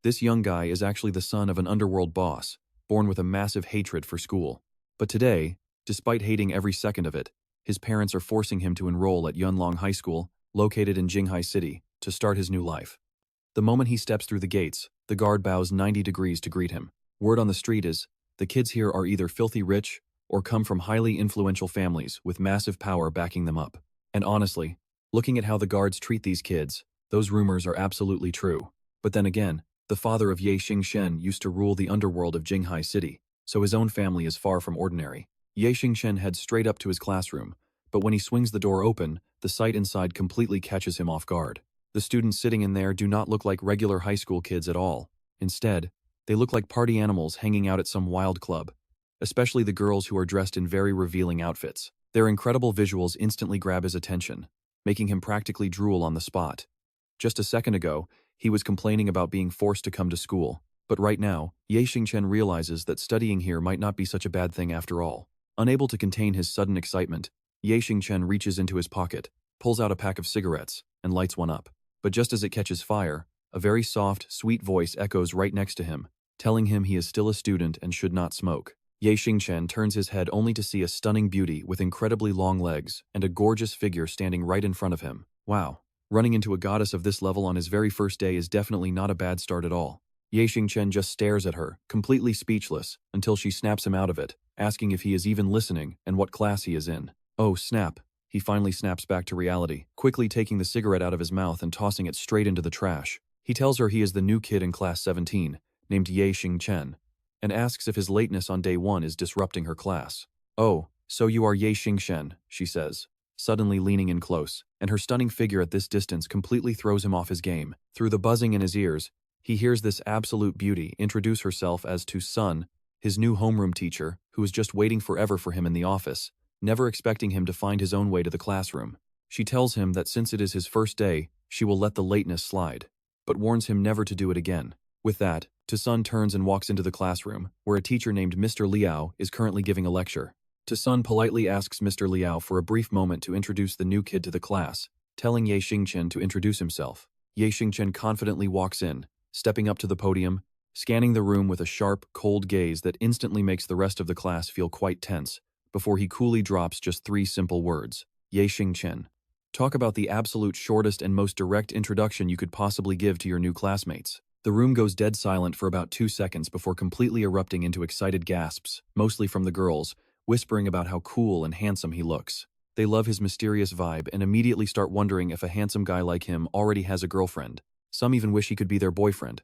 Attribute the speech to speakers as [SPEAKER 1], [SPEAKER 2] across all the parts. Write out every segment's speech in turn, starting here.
[SPEAKER 1] This young guy is actually the son of an underworld boss, born with a massive hatred for school. But today, despite hating every second of it, his parents are forcing him to enroll at Yunlong High School, located in Jinghai City, to start his new life. The moment he steps through the gates, the guard bows 90 degrees to greet him. Word on the street is, the kids here are either filthy rich or come from highly influential families with massive power backing them up. And honestly, looking at how the guards treat these kids, those rumors are absolutely true. But then again, the father of Ye Xingchen used to rule the underworld of Jinghai City, so his own family is far from ordinary. Ye Xingchen heads straight up to his classroom, but when he swings the door open, the sight inside completely catches him off guard. The students sitting in there do not look like regular high school kids at all. Instead, they look like party animals hanging out at some wild club, especially the girls who are dressed in very revealing outfits. Their incredible visuals instantly grab his attention, making him practically drool on the spot. Just a second ago, he was complaining about being forced to come to school, but right now, Ye Xingchen realizes that studying here might not be such a bad thing after all. Unable to contain his sudden excitement, Ye Xingchen reaches into his pocket, pulls out a pack of cigarettes, and lights one up. But just as it catches fire, a very soft, sweet voice echoes right next to him, telling him he is still a student and should not smoke. Ye Xingchen turns his head only to see a stunning beauty with incredibly long legs and a gorgeous figure standing right in front of him. Wow, running into a goddess of this level on his very first day is definitely not a bad start at all. Ye Xingchen just stares at her, completely speechless, until she snaps him out of it, asking if he is even listening and what class he is in. Oh snap. He finally snaps back to reality, quickly taking the cigarette out of his mouth and tossing it straight into the trash. He tells her he is the new kid in class 17, named Ye Xingchen, and asks if his lateness on day 1 is disrupting her class. Oh, so you are Ye Xingchen, she says, suddenly leaning in close, and her stunning figure at this distance completely throws him off his game. Through the buzzing in his ears, he hears this absolute beauty introduce herself as to Sun, his new homeroom teacher, who is just waiting forever for him in the office, never expecting him to find his own way to the classroom. She tells him that since it is his first day, she will let the lateness slide, but warns him never to do it again. With that, Sun turns and walks into the classroom, where a teacher named Mr. Liao is currently giving a lecture. Sun politely asks Mr. Liao for a brief moment to introduce the new kid to the class, telling Ye Xingchen to introduce himself. Ye Xingchen confidently walks in, stepping up to the podium, scanning the room with a sharp, cold gaze that instantly makes the rest of the class feel quite tense, before he coolly drops just 3 simple words. Ye Xingchen. Talk about the absolute shortest and most direct introduction you could possibly give to your new classmates. The room goes dead silent for about 2 seconds before completely erupting into excited gasps, mostly from the girls, whispering about how cool and handsome he looks. They love his mysterious vibe and immediately start wondering if a handsome guy like him already has a girlfriend. Some even wish he could be their boyfriend,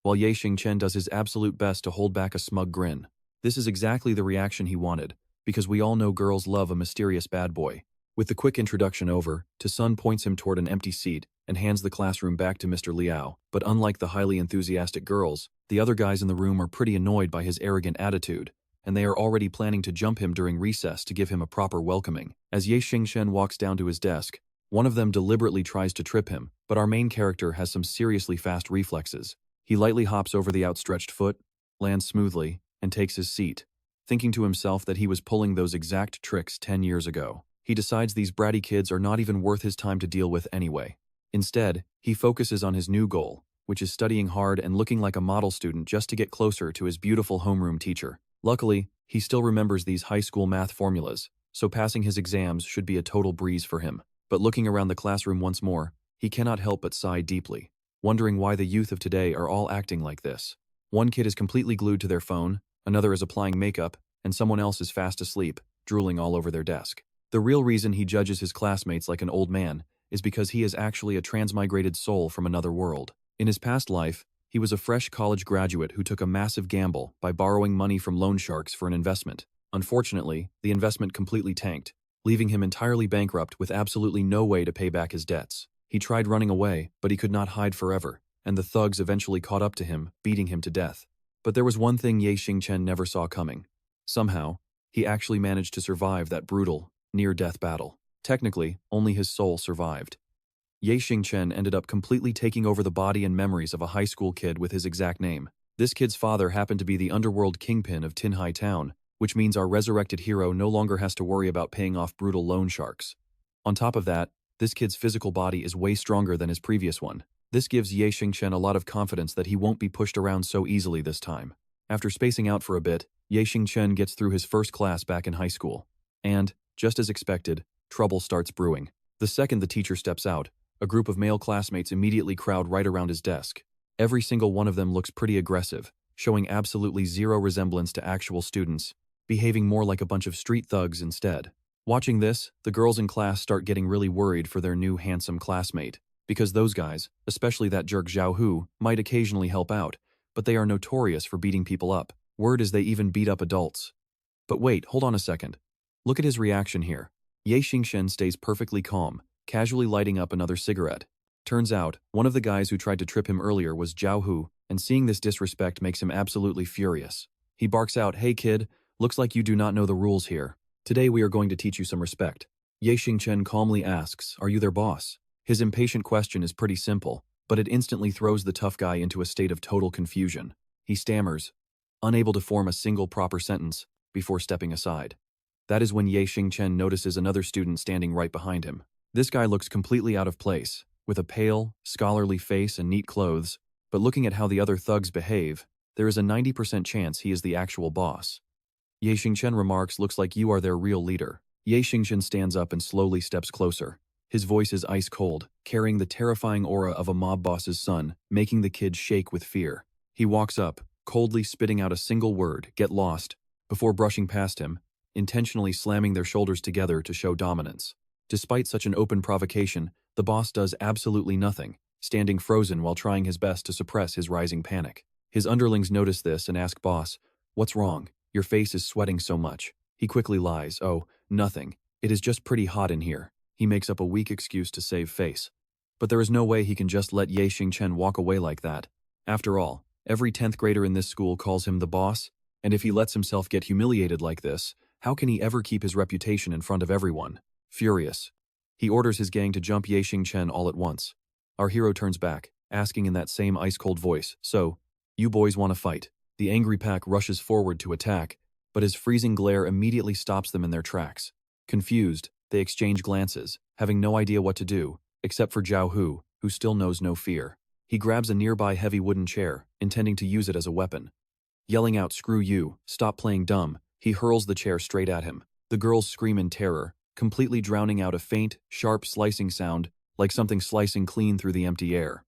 [SPEAKER 1] while Ye Xingchen does his absolute best to hold back a smug grin. This is exactly the reaction he wanted, because we all know girls love a mysterious bad boy. With the quick introduction over, Sun points him toward an empty seat and hands the classroom back to Mr. Liao. But unlike the highly enthusiastic girls, the other guys in the room are pretty annoyed by his arrogant attitude, and they are already planning to jump him during recess to give him a proper welcoming. As Ye Xingchen walks down to his desk, one of them deliberately tries to trip him, but our main character has some seriously fast reflexes. He lightly hops over the outstretched foot, lands smoothly, and takes his seat, thinking to himself that he was pulling those exact tricks 10 years ago. He decides these bratty kids are not even worth his time to deal with anyway. Instead, he focuses on his new goal, which is studying hard and looking like a model student just to get closer to his beautiful homeroom teacher. Luckily, he still remembers these high school math formulas, so passing his exams should be a total breeze for him. But looking around the classroom once more, he cannot help but sigh deeply, wondering why the youth of today are all acting like this. One kid is completely glued to their phone, another is applying makeup, and someone else is fast asleep, drooling all over their desk. The real reason he judges his classmates like an old man is because he is actually a transmigrated soul from another world. In his past life, he was a fresh college graduate who took a massive gamble by borrowing money from loan sharks for an investment. Unfortunately, the investment completely tanked, leaving him entirely bankrupt with absolutely no way to pay back his debts. He tried running away, but he could not hide forever, and the thugs eventually caught up to him, beating him to death. But there was one thing Ye Xingchen never saw coming. Somehow, he actually managed to survive that brutal, near-death battle. Technically, only his soul survived. Ye Xingchen ended up completely taking over the body and memories of a high school kid with his exact name. This kid's father happened to be the underworld kingpin of Jinghai Town, which means our resurrected hero no longer has to worry about paying off brutal loan sharks. On top of that, this kid's physical body is way stronger than his previous one. This gives Ye Xingchen a lot of confidence that he won't be pushed around so easily this time. After spacing out for a bit, Ye Xingchen gets through his first class back in high school. And, just as expected, trouble starts brewing. The second the teacher steps out, a group of male classmates immediately crowd right around his desk. Every single one of them looks pretty aggressive, showing absolutely zero resemblance to actual students, behaving more like a bunch of street thugs instead. Watching this, the girls in class start getting really worried for their new handsome classmate, because those guys, especially that jerk Zhao Hu, might occasionally help out, but they are notorious for beating people up. Word is they even beat up adults. But wait, hold on a second. Look at his reaction here. Ye Xingchen stays perfectly calm, casually lighting up another cigarette. Turns out, one of the guys who tried to trip him earlier was Zhao Hu, and seeing this disrespect makes him absolutely furious. He barks out, "Hey kid, looks like you do not know the rules here. Today we are going to teach you some respect." Ye Xingchen calmly asks, "Are you their boss?" His impatient question is pretty simple, but it instantly throws the tough guy into a state of total confusion. He stammers, unable to form a single proper sentence, before stepping aside. That is when Ye Xingchen notices another student standing right behind him. This guy looks completely out of place, with a pale, scholarly face and neat clothes, but looking at how the other thugs behave, there is a 90% chance he is the actual boss. Ye Xingchen remarks, "Looks like you are their real leader." Ye Xingchen stands up and slowly steps closer. His voice is ice cold, carrying the terrifying aura of a mob boss's son, making the kid shake with fear. He walks up, coldly spitting out a single word, "Get lost," before brushing past him, intentionally slamming their shoulders together to show dominance. Despite such an open provocation, the boss does absolutely nothing, standing frozen while trying his best to suppress his rising panic. His underlings notice this and ask Boss, "What's wrong? Your face is sweating so much." He quickly lies, "Oh, nothing. It is just pretty hot in here." He makes up a weak excuse to save face. But there is no way he can just let Ye Xingchen walk away like that. After all, every 10th grader in this school calls him the boss, and if he lets himself get humiliated like this, how can he ever keep his reputation in front of everyone? Furious, he orders his gang to jump Ye Xingchen all at once. Our hero turns back, asking in that same ice-cold voice, "So, you boys want to fight?" The angry pack rushes forward to attack, but his freezing glare immediately stops them in their tracks. Confused, they exchange glances, having no idea what to do, except for Zhao Hu, who still knows no fear. He grabs a nearby heavy wooden chair, intending to use it as a weapon. Yelling out, "Screw you, stop playing dumb," he hurls the chair straight at him. The girls scream in terror, completely drowning out a faint, sharp slicing sound, like something slicing clean through the empty air.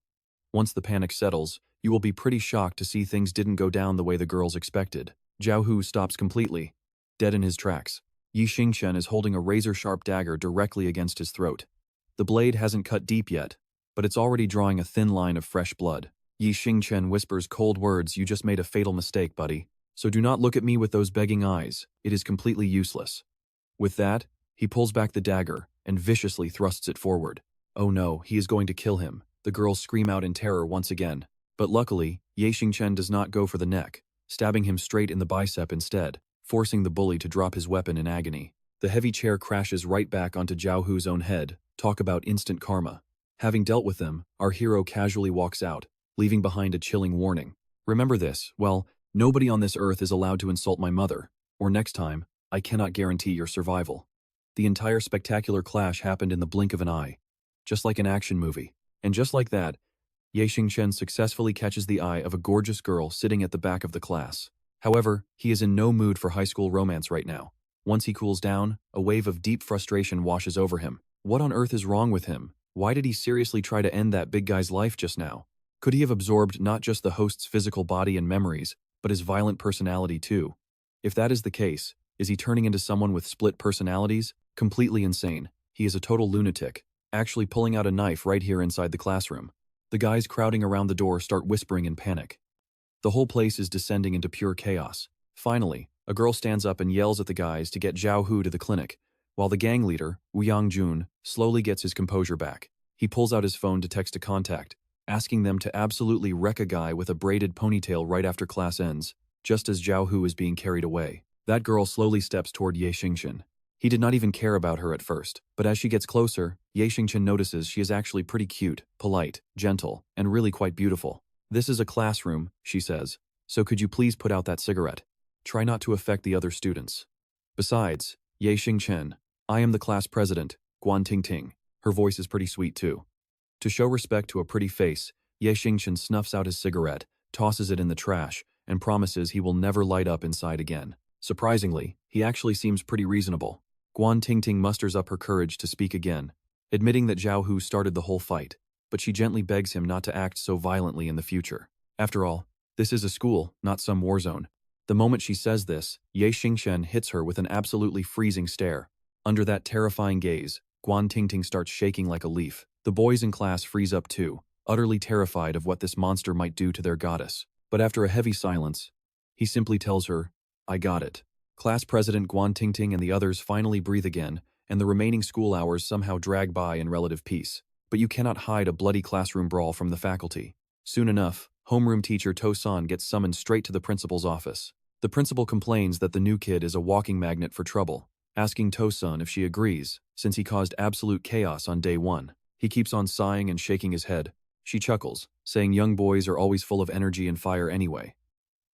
[SPEAKER 1] Once the panic settles, you will be pretty shocked to see things didn't go down the way the girls expected. Zhao Hu stops completely, dead in his tracks. Ye Xingchen is holding a razor-sharp dagger directly against his throat. The blade hasn't cut deep yet, but it's already drawing a thin line of fresh blood. Ye Xingchen whispers cold words, "You just made a fatal mistake, buddy. So do not look at me with those begging eyes. It is completely useless." With that, he pulls back the dagger and viciously thrusts it forward. Oh no, he is going to kill him. The girls scream out in terror once again. But luckily, Ye Xingchen does not go for the neck, stabbing him straight in the bicep instead, forcing the bully to drop his weapon in agony. The heavy chair crashes right back onto Zhao Hu's own head. Talk about instant karma. Having dealt with them, our hero casually walks out, leaving behind a chilling warning. Remember this, well, nobody on this earth is allowed to insult my mother, or next time, I cannot guarantee your survival. The entire spectacular clash happened in the blink of an eye, just like an action movie. And just like that, Ye Xingchen successfully catches the eye of a gorgeous girl sitting at the back of the class. However, he is in no mood for high school romance right now. Once he cools down, a wave of deep frustration washes over him. What on earth is wrong with him? Why did he seriously try to end that big guy's life just now? Could he have absorbed not just the host's physical body and memories, but his violent personality too? If that is the case, is he turning into someone with split personalities? Completely insane. He is a total lunatic, actually pulling out a knife right here inside the classroom. The guys crowding around the door start whispering in panic. The whole place is descending into pure chaos. Finally, a girl stands up and yells at the guys to get Zhao Hu to the clinic, while the gang leader, Wu Yangjun, slowly gets his composure back. He pulls out his phone to text a contact, asking them to absolutely wreck a guy with a braided ponytail right after class ends, just as Zhao Hu is being carried away. That girl slowly steps toward Ye Xingchen. He did not even care about her at first, but as she gets closer, Ye Xingchen notices she is actually pretty cute, polite, gentle, and really quite beautiful. "This is a classroom," she says, "so could you please put out that cigarette? Try not to affect the other students. Besides, Ye Xingchen, I am the class president, Guan Tingting." Her voice is pretty sweet too. To show respect to a pretty face, Xingchen snuffs out his cigarette, tosses it in the trash, and promises he will never light up inside again. Surprisingly, he actually seems pretty reasonable. Guan Tingting musters up her courage to speak again, admitting that Zhao Hu started the whole fight, but she gently begs him not to act so violently in the future. After all, this is a school, not some war zone. The moment she says this, Xingchen hits her with an absolutely freezing stare. Under that terrifying gaze, Guan Tingting starts shaking like a leaf. The boys in class freeze up too, utterly terrified of what this monster might do to their goddess. But after a heavy silence, he simply tells her, "I got it." Class President Guan Tingting and the others finally breathe again, and the remaining school hours somehow drag by in relative peace. But you cannot hide a bloody classroom brawl from the faculty. Soon enough, homeroom teacher To-san gets summoned straight to the principal's office. The principal complains that the new kid is a walking magnet for trouble, asking To-san if she agrees, since he caused absolute chaos on day one. He keeps on sighing and shaking his head. She chuckles, saying young boys are always full of energy and fire anyway.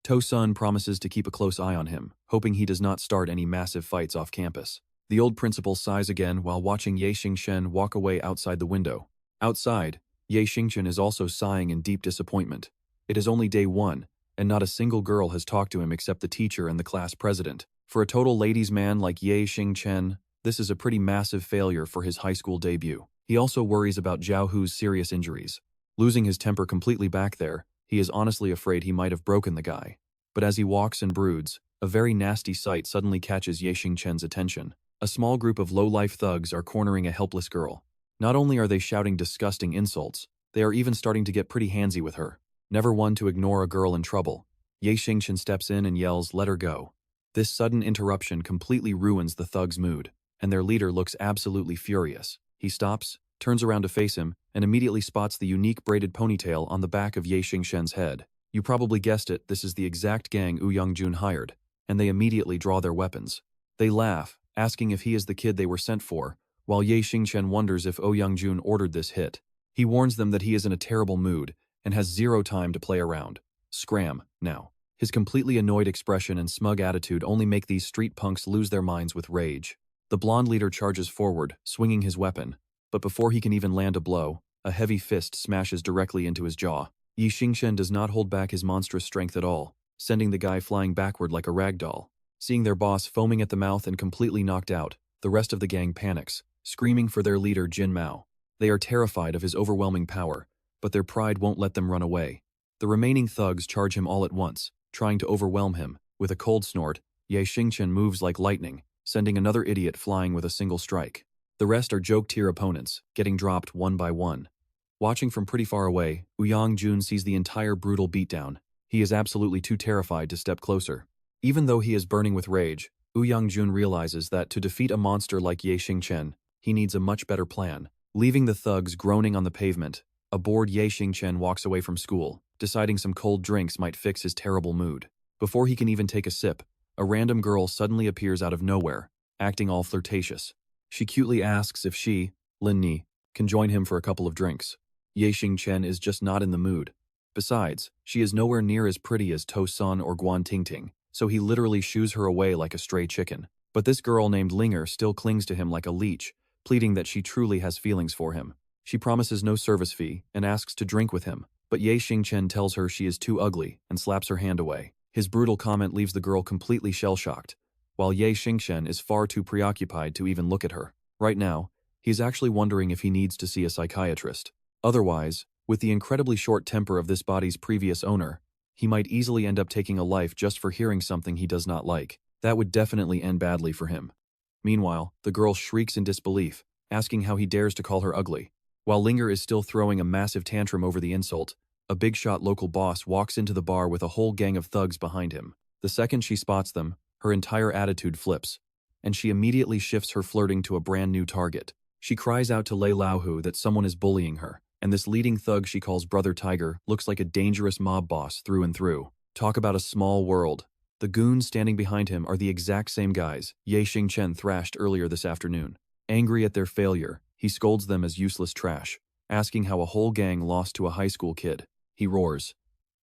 [SPEAKER 1] To-san promises to keep a close eye on him, hoping he does not start any massive fights off campus. The old principal sighs again while watching Xingchen walk away outside the window. Outside, Xingchen is also sighing in deep disappointment. It is only day one, and not a single girl has talked to him except the teacher and the class president. For a total ladies' man like Xingchen, this is a pretty massive failure for his high school debut. He also worries about Zhao Hu's serious injuries. Losing his temper completely back there, he is honestly afraid he might have broken the guy. But as he walks and broods, a very nasty sight suddenly catches Xingchen's attention. A small group of low-life thugs are cornering a helpless girl. Not only are they shouting disgusting insults, they are even starting to get pretty handsy with her. Never one to ignore a girl in trouble, Xingchen steps in and yells, "Let her go." This sudden interruption completely ruins the thug's mood, and their leader looks absolutely furious. He stops, turns around to face him, and immediately spots the unique braided ponytail on the back of Xingchen's head. You probably guessed it, this is the exact gang Yunlong hired, and they immediately draw their weapons. They laugh, asking if he is the kid they were sent for, while Xingchen wonders if Yunlong ordered this hit. He warns them that he is in a terrible mood and has zero time to play around. Scram, now. His completely annoyed expression and smug attitude only make these street punks lose their minds with rage. The blonde leader charges forward, swinging his weapon, but before he can even land a blow, a heavy fist smashes directly into his jaw. Xingchen does not hold back his monstrous strength at all, sending the guy flying backward like a rag doll. Seeing their boss foaming at the mouth and completely knocked out, the rest of the gang panics, screaming for their leader Jin Mao. They are terrified of his overwhelming power, but their pride won't let them run away. The remaining thugs charge him all at once, trying to overwhelm him. With a cold snort, Xingchen moves like lightning, sending another idiot flying with a single strike. The rest are joke-tier opponents, getting dropped one by one. Watching from pretty far away, Yunlong sees the entire brutal beatdown. He is absolutely too terrified to step closer. Even though he is burning with rage, Yunlong realizes that to defeat a monster like Xingchen, he needs a much better plan. Leaving the thugs groaning on the pavement, a bored Xingchen walks away from school, deciding some cold drinks might fix his terrible mood. Before he can even take a sip, a random girl suddenly appears out of nowhere, acting all flirtatious. She cutely asks if she, Lin Ni, can join him for a couple of drinks. Xingchen is just not in the mood. Besides, she is nowhere near as pretty as To-san or Guan Tingting, so he literally shoos her away like a stray chicken. But this girl named Linger still clings to him like a leech, pleading that she truly has feelings for him. She promises no service fee and asks to drink with him, but Xingchen tells her she is too ugly and slaps her hand away. His brutal comment leaves the girl completely shell-shocked, while Xingchen is far too preoccupied to even look at her. Right now, he's actually wondering if he needs to see a psychiatrist. Otherwise, with the incredibly short temper of this body's previous owner, he might easily end up taking a life just for hearing something he does not like. That would definitely end badly for him. Meanwhile, the girl shrieks in disbelief, asking how he dares to call her ugly. While Linger is still throwing a massive tantrum over the insult, a big-shot local boss walks into the bar with a whole gang of thugs behind him. The second she spots them, her entire attitude flips, and she immediately shifts her flirting to a brand new target. She cries out to Lei Laohu that someone is bullying her, and this leading thug she calls Brother Tiger looks like a dangerous mob boss through and through. Talk about a small world. The goons standing behind him are the exact same guys Xingchen thrashed earlier this afternoon. Angry at their failure, he scolds them as useless trash, asking how a whole gang lost to a high school kid. He roars,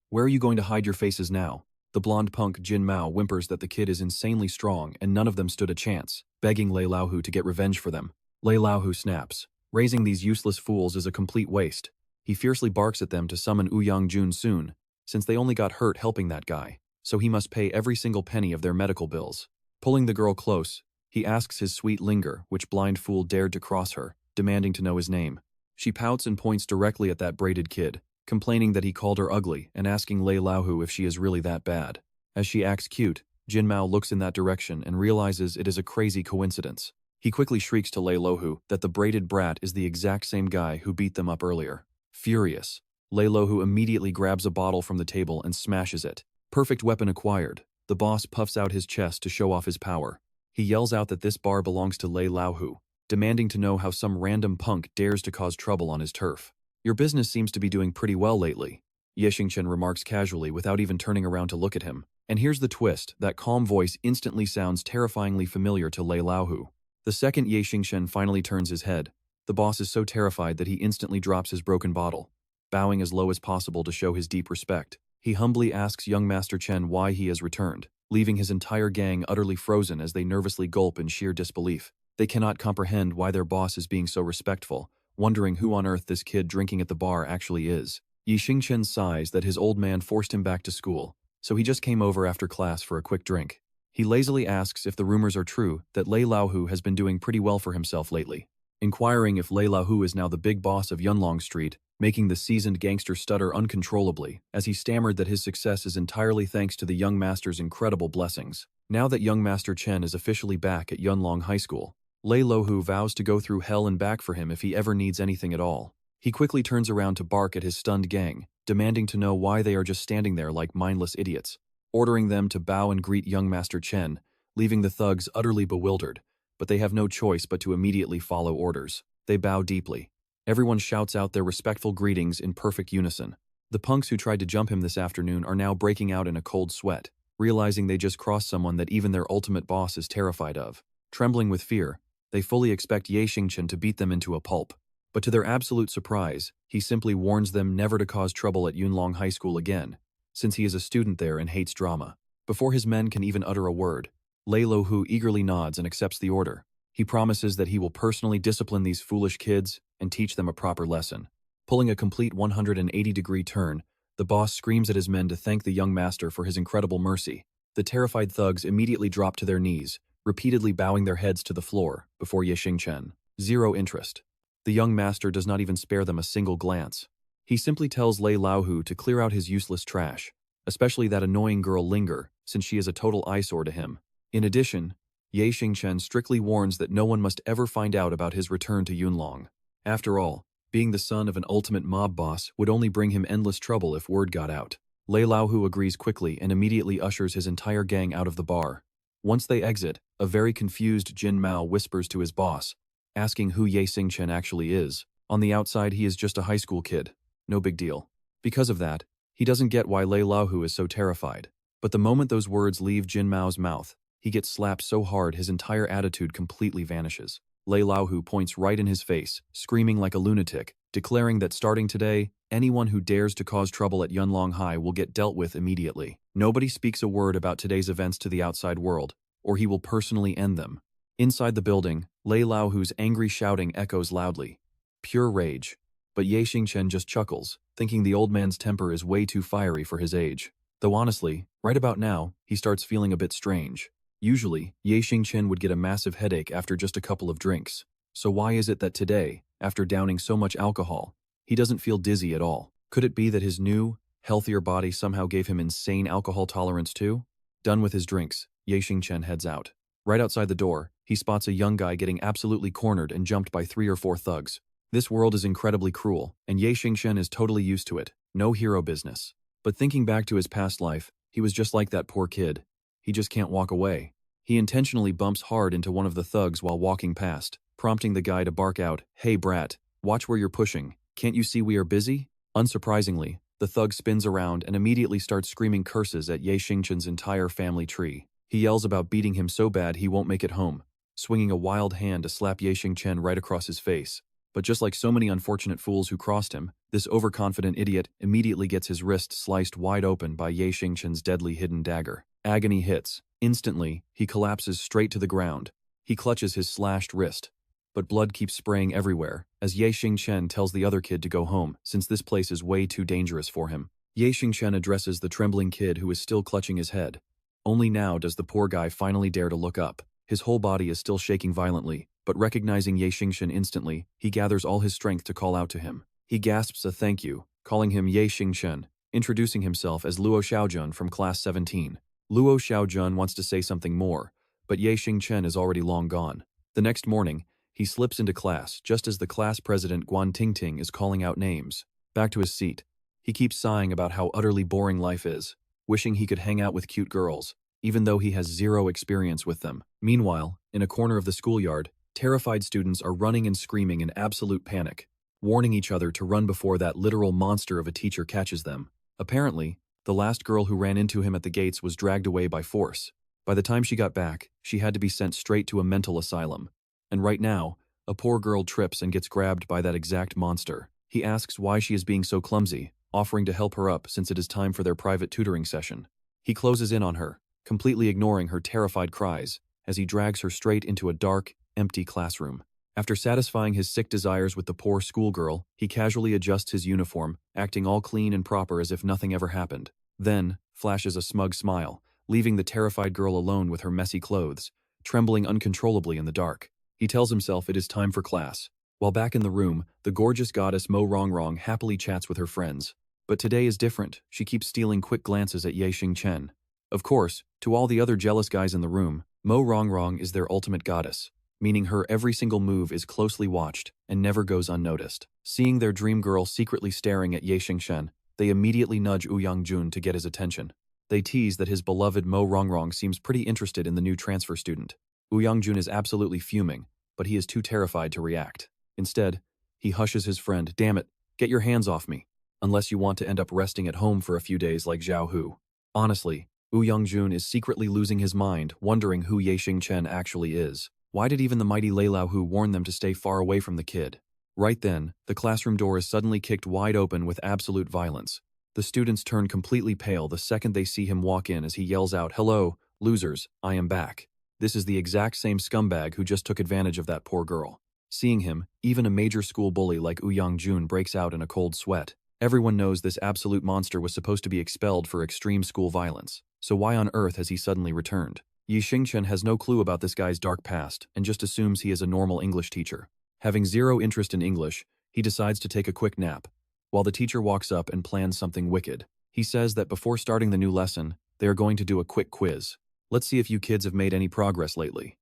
[SPEAKER 1] "Where are you going to hide your faces now?" The blonde punk Jin Mao whimpers that the kid is insanely strong and none of them stood a chance, begging Lei Laohu to get revenge for them. Lei Laohu snaps, Raising these useless fools is a complete waste. He fiercely barks at them to summon Ouyang Jun soon, since they only got hurt helping that guy, so he must pay every single penny of their medical bills. Pulling the girl close, he asks his sweet linger which blind fool dared to cross her, demanding to know his name. She pouts and points directly at that braided kid, complaining that he called her ugly and asking Lei Laohu if she is really that bad. As she acts cute, Jin Mao looks in that direction and realizes it is a crazy coincidence. He quickly shrieks to Lei Laohu that the braided brat is the exact same guy who beat them up earlier. Furious, Lei Laohu immediately grabs a bottle from the table and smashes it. Perfect weapon acquired. The boss puffs out his chest to show off his power. He yells out that this bar belongs to Lei Laohu, demanding to know how some random punk dares to cause trouble on his turf. Your business seems to be doing pretty well lately, Xingchen remarks casually without even turning around to look at him. And here's the twist, that calm voice instantly sounds terrifyingly familiar to Lei Laohu. The second Xingchen finally turns his head, the boss is so terrified that he instantly drops his broken bottle. Bowing as low as possible to show his deep respect, he humbly asks young Master Chen why he has returned, leaving his entire gang utterly frozen as they nervously gulp in sheer disbelief. They cannot comprehend why their boss is being so respectful, wondering who on earth this kid drinking at the bar actually is. Xingchen sighs that his old man forced him back to school, so he just came over after class for a quick drink. He lazily asks if the rumors are true that Lei Laohu has been doing pretty well for himself lately, inquiring if Lei Laohu is now the big boss of Yunlong Street, making the seasoned gangster stutter uncontrollably as he stammered that his success is entirely thanks to the young master's incredible blessings. Now that young Master Chen is officially back at Yunlong High School, Lei Laohu vows to go through hell and back for him if he ever needs anything at all. He quickly turns around to bark at his stunned gang, demanding to know why they are just standing there like mindless idiots, ordering them to bow and greet young Master Chen, leaving the thugs utterly bewildered, but they have no choice but to immediately follow orders. They bow deeply. Everyone shouts out their respectful greetings in perfect unison. The punks who tried to jump him this afternoon are now breaking out in a cold sweat, realizing they just crossed someone that even their ultimate boss is terrified of. Trembling with fear, they fully expect Xingchen to beat them into a pulp. But to their absolute surprise, he simply warns them never to cause trouble at Yunlong High School again, since he is a student there and hates drama. Before his men can even utter a word, Lei Laohu eagerly nods and accepts the order. He promises that he will personally discipline these foolish kids and teach them a proper lesson. Pulling a complete 180-degree turn, the boss screams at his men to thank the young master for his incredible mercy. The terrified thugs immediately drop to their knees, repeatedly bowing their heads to the floor before Xingchen. Zero interest. The young master does not even spare them a single glance. He simply tells Lei Laohu to clear out his useless trash, especially that annoying girl Linger, since she is a total eyesore to him. In addition, Xingchen strictly warns that no one must ever find out about his return to Yunlong. After all, being the son of an ultimate mob boss would only bring him endless trouble if word got out. Lei Laohu agrees quickly and immediately ushers his entire gang out of the bar. Once they exit, a very confused Jin Mao whispers to his boss, asking who Xingchen actually is. On the outside, he is just a high school kid. No big deal. Because of that, he doesn't get why Lei Laohu is so terrified. But the moment those words leave Jin Mao's mouth, he gets slapped so hard his entire attitude completely vanishes. Lei Laohu points right in his face, screaming like a lunatic, declaring that starting today, anyone who dares to cause trouble at Yunlong High will get dealt with immediately. Nobody speaks a word about today's events to the outside world, or he will personally end them. Inside the building, Lei Laohu's angry shouting echoes loudly. Pure rage. But Xingchen just chuckles, thinking the old man's temper is way too fiery for his age. Though honestly, right about now, he starts feeling a bit strange. Usually, Xingchen would get a massive headache after just a couple of drinks. So why is it that today, after downing so much alcohol, he doesn't feel dizzy at all? Could it be that his new, healthier body somehow gave him insane alcohol tolerance too? Done with his drinks, Xingchen heads out. Right outside the door, he spots a young guy getting absolutely cornered and jumped by 3 or 4 thugs. This world is incredibly cruel, and Xingchen is totally used to it. No hero business. But thinking back to his past life, he was just like that poor kid. He just can't walk away. He intentionally bumps hard into one of the thugs while walking past, prompting the guy to bark out, "Hey brat, watch where you're pushing. Can't you see we are busy?" Unsurprisingly, the thug spins around and immediately starts screaming curses at Xingchen's entire family tree. He yells about beating him so bad he won't make it home, swinging a wild hand to slap Xingchen right across his face. But just like so many unfortunate fools who crossed him, this overconfident idiot immediately gets his wrist sliced wide open by Xingchen's deadly hidden dagger. Agony hits. Instantly, he collapses straight to the ground. He clutches his slashed wrist, but blood keeps spraying everywhere, as Ye Xingchen tells the other kid to go home, since this place is way too dangerous for him. Ye Xingchen addresses the trembling kid who is still clutching his head. Only now does the poor guy finally dare to look up. His whole body is still shaking violently, but recognizing Ye Xingchen instantly, he gathers all his strength to call out to him. He gasps a thank you, calling him Ye Xingchen, introducing himself as Luo Xiaojun from class 17. Luo Xiaojun wants to say something more, but Ye Xingchen is already long gone. The next morning, he slips into class just as the class president Guan Tingting is calling out names. Back to his seat. He keeps sighing about how utterly boring life is, wishing he could hang out with cute girls, even though he has zero experience with them. Meanwhile, in a corner of the schoolyard, terrified students are running and screaming in absolute panic, warning each other to run before that literal monster of a teacher catches them. Apparently, the last girl who ran into him at the gates was dragged away by force. By the time she got back, she had to be sent straight to a mental asylum. And right now, a poor girl trips and gets grabbed by that exact monster. He asks why she is being so clumsy, offering to help her up since it is time for their private tutoring session. He closes in on her, completely ignoring her terrified cries, as he drags her straight into a dark, empty classroom. After satisfying his sick desires with the poor schoolgirl, he casually adjusts his uniform, acting all clean and proper as if nothing ever happened. Then, flashes a smug smile, leaving the terrified girl alone with her messy clothes, trembling uncontrollably in the dark. He tells himself it is time for class. While back in the room, the gorgeous goddess Mo Rongrong happily chats with her friends. But today is different. She keeps stealing quick glances at Ye Xingchen. Of course, to all the other jealous guys in the room, Mo Rongrong is their ultimate goddess, meaning her every single move is closely watched and never goes unnoticed. Seeing their dream girl secretly staring at Ye Xingchen, they immediately nudge Yangjun to get his attention. They tease that his beloved Mo Rongrong seems pretty interested in the new transfer student. Yangjun is absolutely fuming, but he is too terrified to react. Instead, he hushes his friend, "Damn it, get your hands off me, unless you want to end up resting at home for a few days like Zhao Hu." Honestly, Yangjun is secretly losing his mind, wondering who Ye Xingchen actually is. Why did even the mighty Lei Lao Hu warn them to stay far away from the kid? Right then, the classroom door is suddenly kicked wide open with absolute violence. The students turn completely pale the second they see him walk in as he yells out, "Hello, losers, I am back." This is the exact same scumbag who just took advantage of that poor girl. Seeing him, even a major school bully like Yangjun breaks out in a cold sweat. Everyone knows this absolute monster was supposed to be expelled for extreme school violence, so why on earth has he suddenly returned? Ye Xingchen has no clue about this guy's dark past and just assumes he is a normal English teacher. Having zero interest in English, he decides to take a quick nap, while the teacher walks up and plans something wicked. He says that before starting the new lesson, they are going to do a quick quiz. Let's see if you kids have made any progress lately.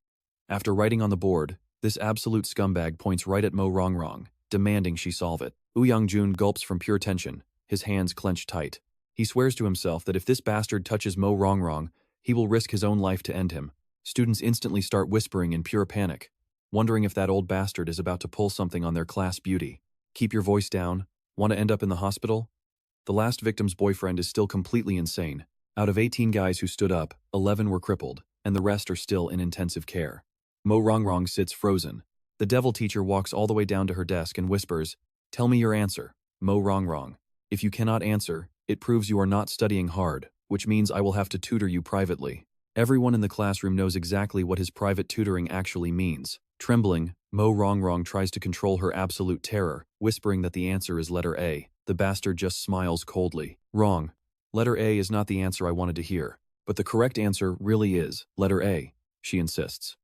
[SPEAKER 1] After writing on the board, this absolute scumbag points right at Mo Rongrong, demanding she solve it. Yangjun gulps from pure tension, his hands clenched tight. He swears to himself that if this bastard touches Mo Rongrong, he will risk his own life to end him. Students instantly start whispering in pure panic, wondering if that old bastard is about to pull something on their class beauty. Keep your voice down. Want to end up in the hospital? The last victim's boyfriend is still completely insane. Out of 18 guys who stood up, 11 were crippled, and the rest are still in intensive care. Mo Rongrong sits frozen. The devil teacher walks all the way down to her desk and whispers, "Tell me your answer, Mo Rongrong. If you cannot answer, it proves you are not studying hard, which means I will have to tutor you privately." Everyone in the classroom knows exactly what his private tutoring actually means. Trembling, Mo Rongrong tries to control her absolute terror, whispering that the answer is letter A. The bastard just smiles coldly. "Wrong. Letter A is not the answer I wanted to hear, but the correct answer really is letter A," she insists.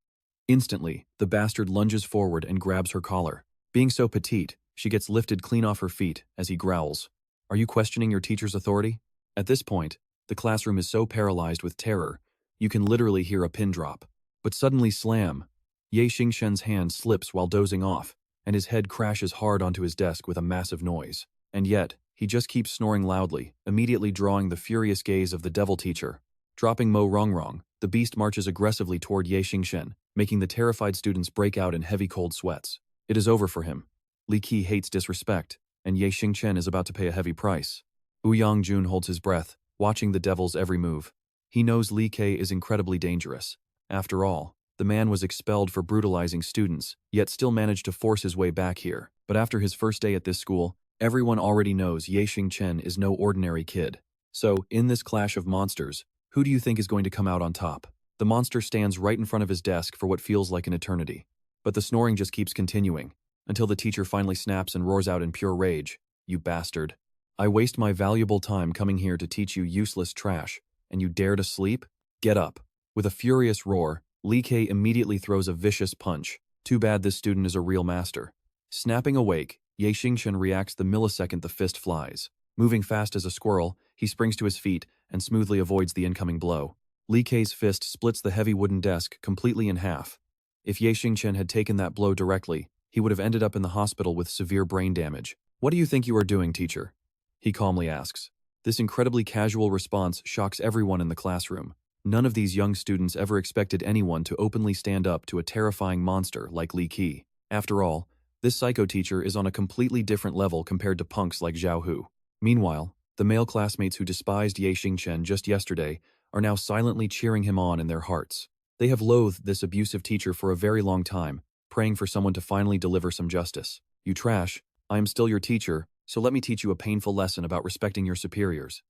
[SPEAKER 1] Instantly, the bastard lunges forward and grabs her collar. Being so petite, she gets lifted clean off her feet as he growls, "Are you questioning your teacher's authority?" At this point, the classroom is so paralyzed with terror, you can literally hear a pin drop. But suddenly slam! Ye Xingchen's hand slips while dozing off, and his head crashes hard onto his desk with a massive noise. And yet, he just keeps snoring loudly, immediately drawing the furious gaze of the devil teacher. Dropping Mo Rongrong, the beast marches aggressively toward Ye Xingchen, making the terrified students break out in heavy cold sweats. It is over for him. Li Qi hates disrespect, and Ye Xingchen is about to pay a heavy price. Yangjun holds his breath, watching the devil's every move. He knows Li Qi is incredibly dangerous. After all, the man was expelled for brutalizing students, yet still managed to force his way back here. But after his first day at this school, everyone already knows Ye Xingchen is no ordinary kid. So, in this clash of monsters, who do you think is going to come out on top? The monster stands right in front of his desk for what feels like an eternity. But the snoring just keeps continuing, until the teacher finally snaps and roars out in pure rage, "You bastard. I waste my valuable time coming here to teach you useless trash, and you dare to sleep? Get up." With a furious roar, Li Ke immediately throws a vicious punch. Too bad this student is a real master. Snapping awake, Xingchen reacts the millisecond the fist flies. Moving fast as a squirrel, he springs to his feet and smoothly avoids the incoming blow. Li Ke's fist splits the heavy wooden desk completely in half. If Xingchen had taken that blow directly, he would have ended up in the hospital with severe brain damage. "What do you think you are doing, teacher?" he calmly asks. This incredibly casual response shocks everyone in the classroom. None of these young students ever expected anyone to openly stand up to a terrifying monster like Li Ke. After all, this psycho teacher is on a completely different level compared to punks like Zhao Hu. Meanwhile, the male classmates who despised Xingchen just yesterday are now silently cheering him on in their hearts. They have loathed this abusive teacher for a very long time, praying for someone to finally deliver some justice. "You trash, I am still your teacher, so let me teach you a painful lesson about respecting your superiors."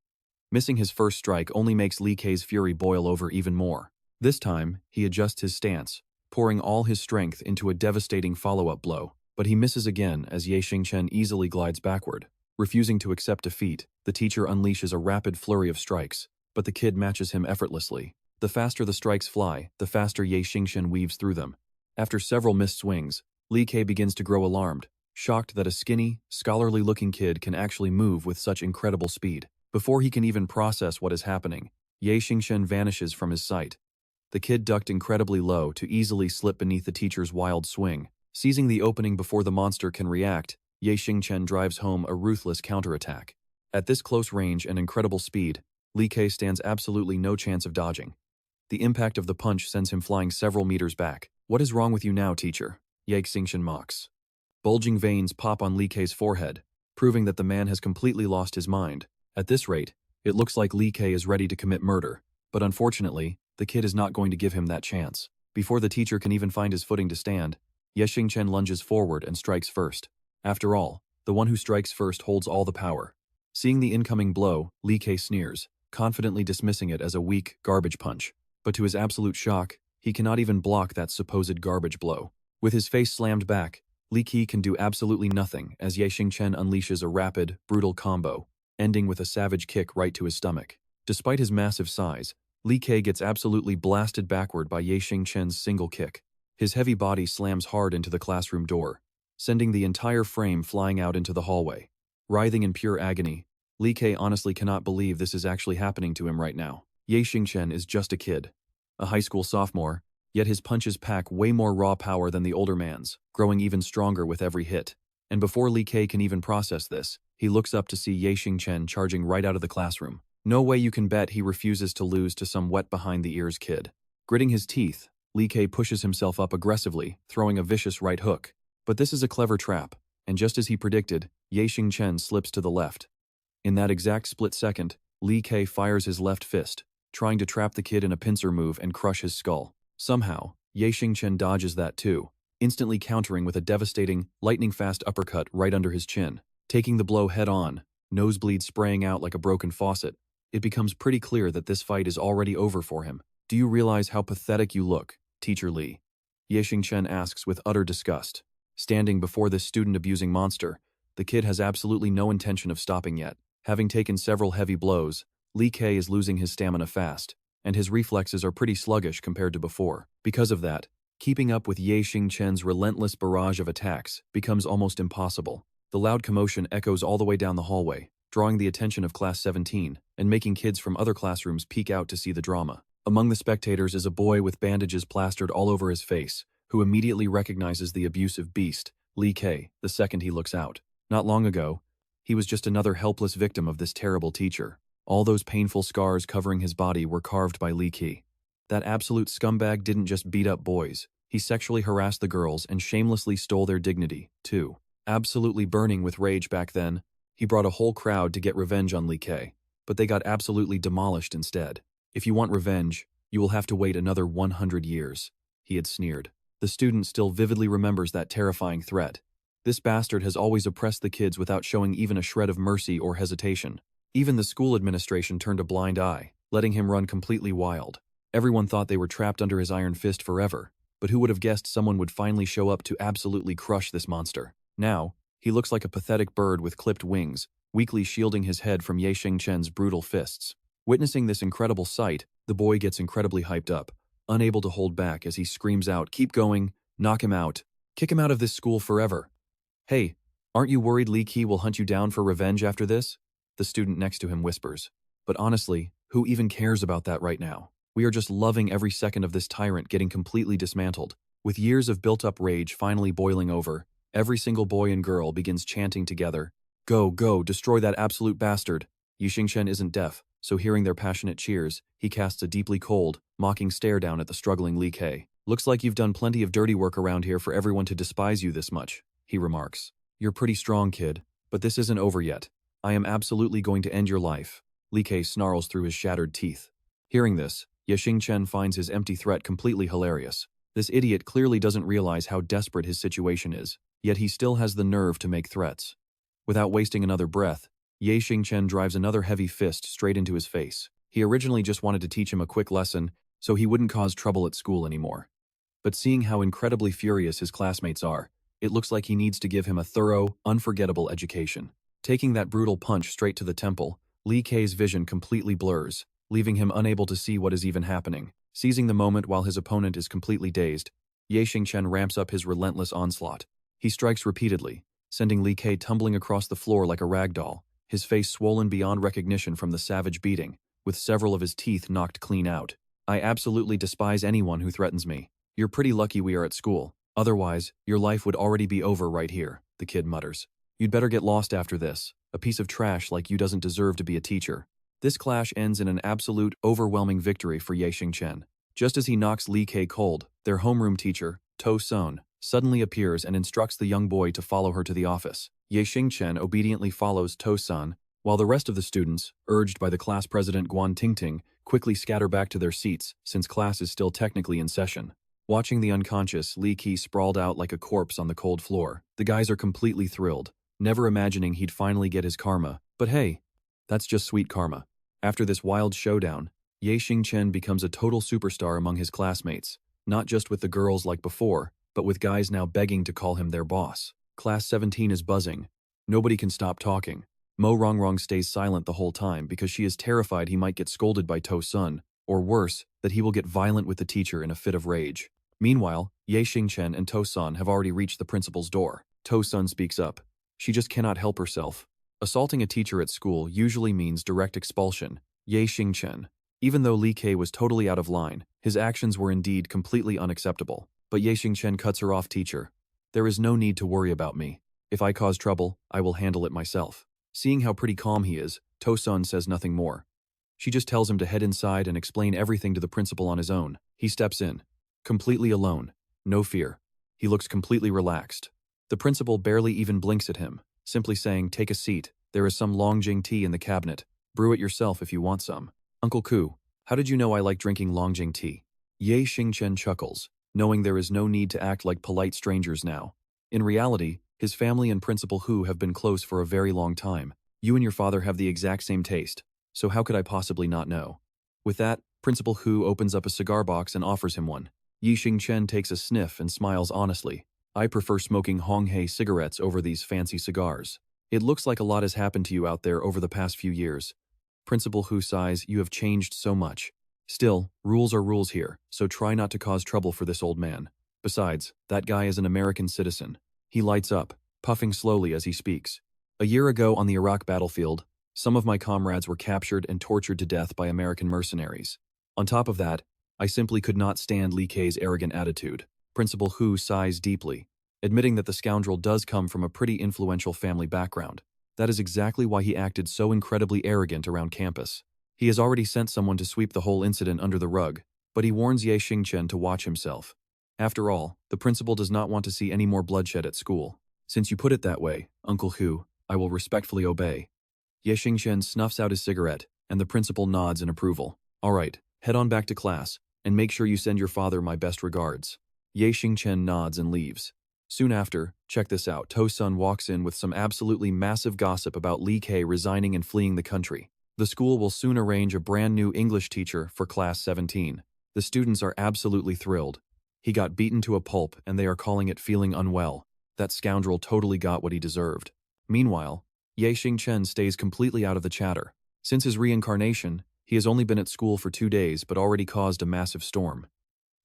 [SPEAKER 1] Missing his first strike only makes Li Ke's fury boil over even more. This time, he adjusts his stance, pouring all his strength into a devastating follow-up blow. But he misses again as Xingchen easily glides backward. Refusing to accept defeat, the teacher unleashes a rapid flurry of strikes, but the kid matches him effortlessly. The faster the strikes fly, the faster Xingchen weaves through them. After several missed swings, Li Ke begins to grow alarmed, shocked that a skinny, scholarly-looking kid can actually move with such incredible speed. Before he can even process what is happening, Xingchen vanishes from his sight. The kid ducked incredibly low to easily slip beneath the teacher's wild swing. Seizing the opening before the monster can react, Xingchen drives home a ruthless counterattack. At this close range and incredible speed, Li Ke stands absolutely no chance of dodging. The impact of the punch sends him flying several meters back. "What is wrong with you now, teacher?" Xingchen mocks. Bulging veins pop on Li Ke's forehead, proving that the man has completely lost his mind. At this rate, it looks like Li Ke is ready to commit murder, but unfortunately, the kid is not going to give him that chance. Before the teacher can even find his footing to stand, Xingchen lunges forward and strikes first. After all, the one who strikes first holds all the power. Seeing the incoming blow, Li Ke sneers, confidently dismissing it as a weak, garbage punch. But to his absolute shock, he cannot even block that supposed garbage blow. With his face slammed back, Li Ke can do absolutely nothing as Xingchen unleashes a rapid, brutal combo, ending with a savage kick right to his stomach. Despite his massive size, Li Ke gets absolutely blasted backward by Xingchen's single kick. His heavy body slams hard into the classroom door, sending the entire frame flying out into the hallway. Writhing in pure agony, Li Ke honestly cannot believe this is actually happening to him right now. Xingchen is just a kid, a high school sophomore, yet his punches pack way more raw power than the older man's, growing even stronger with every hit. And before Li Ke can even process this, he looks up to see Xingchen charging right out of the classroom. No way you can bet he refuses to lose to some wet behind-the-ears kid. Gritting his teeth, Li Ke pushes himself up aggressively, throwing a vicious right hook. But this is a clever trap, and just as he predicted, Xingchen slips to the left. In that exact split second, Li Ke fires his left fist, trying to trap the kid in a pincer move and crush his skull. Somehow, Xingchen dodges that too, instantly countering with a devastating, lightning-fast uppercut right under his chin. Taking the blow head-on, nosebleed spraying out like a broken faucet, it becomes pretty clear that this fight is already over for him. "Do you realize how pathetic you look, Teacher Li?" Xingchen asks with utter disgust. Standing before this student-abusing monster, the kid has absolutely no intention of stopping yet. Having taken several heavy blows, Li Ke is losing his stamina fast, and his reflexes are pretty sluggish compared to before. Because of that, keeping up with Xingchen's relentless barrage of attacks becomes almost impossible. The loud commotion echoes all the way down the hallway, drawing the attention of Class 17 and making kids from other classrooms peek out to see the drama. Among the spectators is a boy with bandages plastered all over his face, who immediately recognizes the abusive beast, Li Ke, the second he looks out. Not long ago, he was just another helpless victim of this terrible teacher. All those painful scars covering his body were carved by Li Ke. That absolute scumbag didn't just beat up boys, he sexually harassed the girls and shamelessly stole their dignity, too. Absolutely burning with rage back then, he brought a whole crowd to get revenge on Li Ke, but they got absolutely demolished instead. "If you want revenge, you will have to wait another 100 years, he had sneered. The student still vividly remembers that terrifying threat. This bastard has always oppressed the kids without showing even a shred of mercy or hesitation. Even the school administration turned a blind eye, letting him run completely wild. Everyone thought they were trapped under his iron fist forever. but who would have guessed someone would finally show up to absolutely crush this monster? Now, he looks like a pathetic bird with clipped wings, weakly shielding his head from Ye Xingchen's brutal fists. Witnessing this incredible sight, the boy gets incredibly hyped up, unable to hold back as he screams out, "Keep going, knock him out, kick him out of this school forever." "Hey, aren't you worried Li Qi will hunt you down for revenge after this?" The student next to him whispers. But honestly, who even cares about that right now? We are just loving every second of this tyrant getting completely dismantled. With years of built-up rage finally boiling over, every single boy and girl begins chanting together, "Go, go, destroy that absolute bastard." Yi Xingchen isn't deaf, so hearing their passionate cheers, he casts a deeply cold, mocking stare down at the struggling Li Ke. "Looks like you've done plenty of dirty work around here for everyone to despise you this much," he remarks. "You're pretty strong, kid, but this isn't over yet. I am absolutely going to end your life." Li Ke snarls through his shattered teeth. Hearing this, Ye Xingchen finds his empty threat completely hilarious. This idiot clearly doesn't realize how desperate his situation is, yet he still has the nerve to make threats. Without wasting another breath, Ye Xingchen drives another heavy fist straight into his face. He originally just wanted to teach him a quick lesson so he wouldn't cause trouble at school anymore. But seeing how incredibly furious his classmates are, it looks like he needs to give him a thorough, unforgettable education. Taking that brutal punch straight to the temple, Li Ke's vision completely blurs, leaving him unable to see what is even happening. Seizing the moment while his opponent is completely dazed, Ye Xingchen ramps up his relentless onslaught. He strikes repeatedly, sending Li Ke tumbling across the floor like a rag doll, his face swollen beyond recognition from the savage beating, with several of his teeth knocked clean out. "I absolutely despise anyone who threatens me. You're pretty lucky we are at school. Otherwise, your life would already be over right here," the kid mutters. "You'd better get lost after this. A piece of trash like you doesn't deserve to be a teacher." This clash ends in an absolute, overwhelming victory for Ye Xingchen. Just as he knocks Li Ke cold, their homeroom teacher, To Sun, suddenly appears and instructs the young boy to follow her to the office. Ye Xingchen obediently follows To Sun, while the rest of the students, urged by the class president Guan Tingting, quickly scatter back to their seats since class is still technically in session. Watching the unconscious Li Ke sprawled out like a corpse on the cold floor, the guys are completely thrilled, never imagining he'd finally get his karma. But hey, that's just sweet karma. After this wild showdown, Ye Xingchen becomes a total superstar among his classmates, not just with the girls like before, but with guys now begging to call him their boss. Class 17 is buzzing. Nobody can stop talking. Mo Rongrong stays silent the whole time because she is terrified he might get scolded by To Sun, or worse, that he will get violent with the teacher in a fit of rage. Meanwhile, Ye Xingchen and To Sun have already reached the principal's door. To Sun speaks up. She just cannot help herself. Assaulting a teacher at school usually means direct expulsion. Ye Xingchen. Even though Li Ke was totally out of line, his actions were indeed completely unacceptable. But Ye Xingchen cuts her off. "Teacher, there is no need to worry about me. If I cause trouble, I will handle it myself." Seeing how pretty calm he is, To Sun says nothing more. She just tells him to head inside and explain everything to the principal on his own. He steps in. Completely alone. No fear. He looks completely relaxed. The principal barely even blinks at him, simply saying, "Take a seat. There is some Longjing tea in the cabinet. Brew it yourself if you want some." "Uncle Ku, how did you know I like drinking Longjing tea?" Ye Xingchen chuckles, knowing there is no need to act like polite strangers now. In reality, his family and Principal Hu have been close for a very long time. "You and your father have the exact same taste, so how could I possibly not know?" With that, Principal Hu opens up a cigar box and offers him one. Yi Xingchen takes a sniff and smiles honestly. "I prefer smoking Honghe cigarettes over these fancy cigars. It looks like a lot has happened to you out there over the past few years." Principal Hu sighs, "You have changed so much. Still, rules are rules here, so try not to cause trouble for this old man. Besides, that guy is an American citizen." He lights up, puffing slowly as he speaks. "A year ago on the Iraq battlefield, some of my comrades were captured and tortured to death by American mercenaries. On top of that, I simply could not stand Li Ke's arrogant attitude." Principal Hu sighs deeply, admitting that the scoundrel does come from a pretty influential family background. That is exactly why he acted so incredibly arrogant around campus. He has already sent someone to sweep the whole incident under the rug, but he warns Ye Xingchen to watch himself. After all, the principal does not want to see any more bloodshed at school. "Since you put it that way, Uncle Hu, I will respectfully obey." Ye Xingchen snuffs out his cigarette, and the principal nods in approval. "All right, head on back to class, and make sure you send your father my best regards." Ye Xingchen nods and leaves. Soon after, check this out, To Sun walks in with some absolutely massive gossip about Li Ke resigning and fleeing the country. The school will soon arrange a brand new English teacher for Class 17. The students are absolutely thrilled. He got beaten to a pulp and they are calling it feeling unwell. That scoundrel totally got what he deserved. Meanwhile, Xingchen stays completely out of the chatter. Since his reincarnation, he has only been at school for 2 days but already caused a massive storm.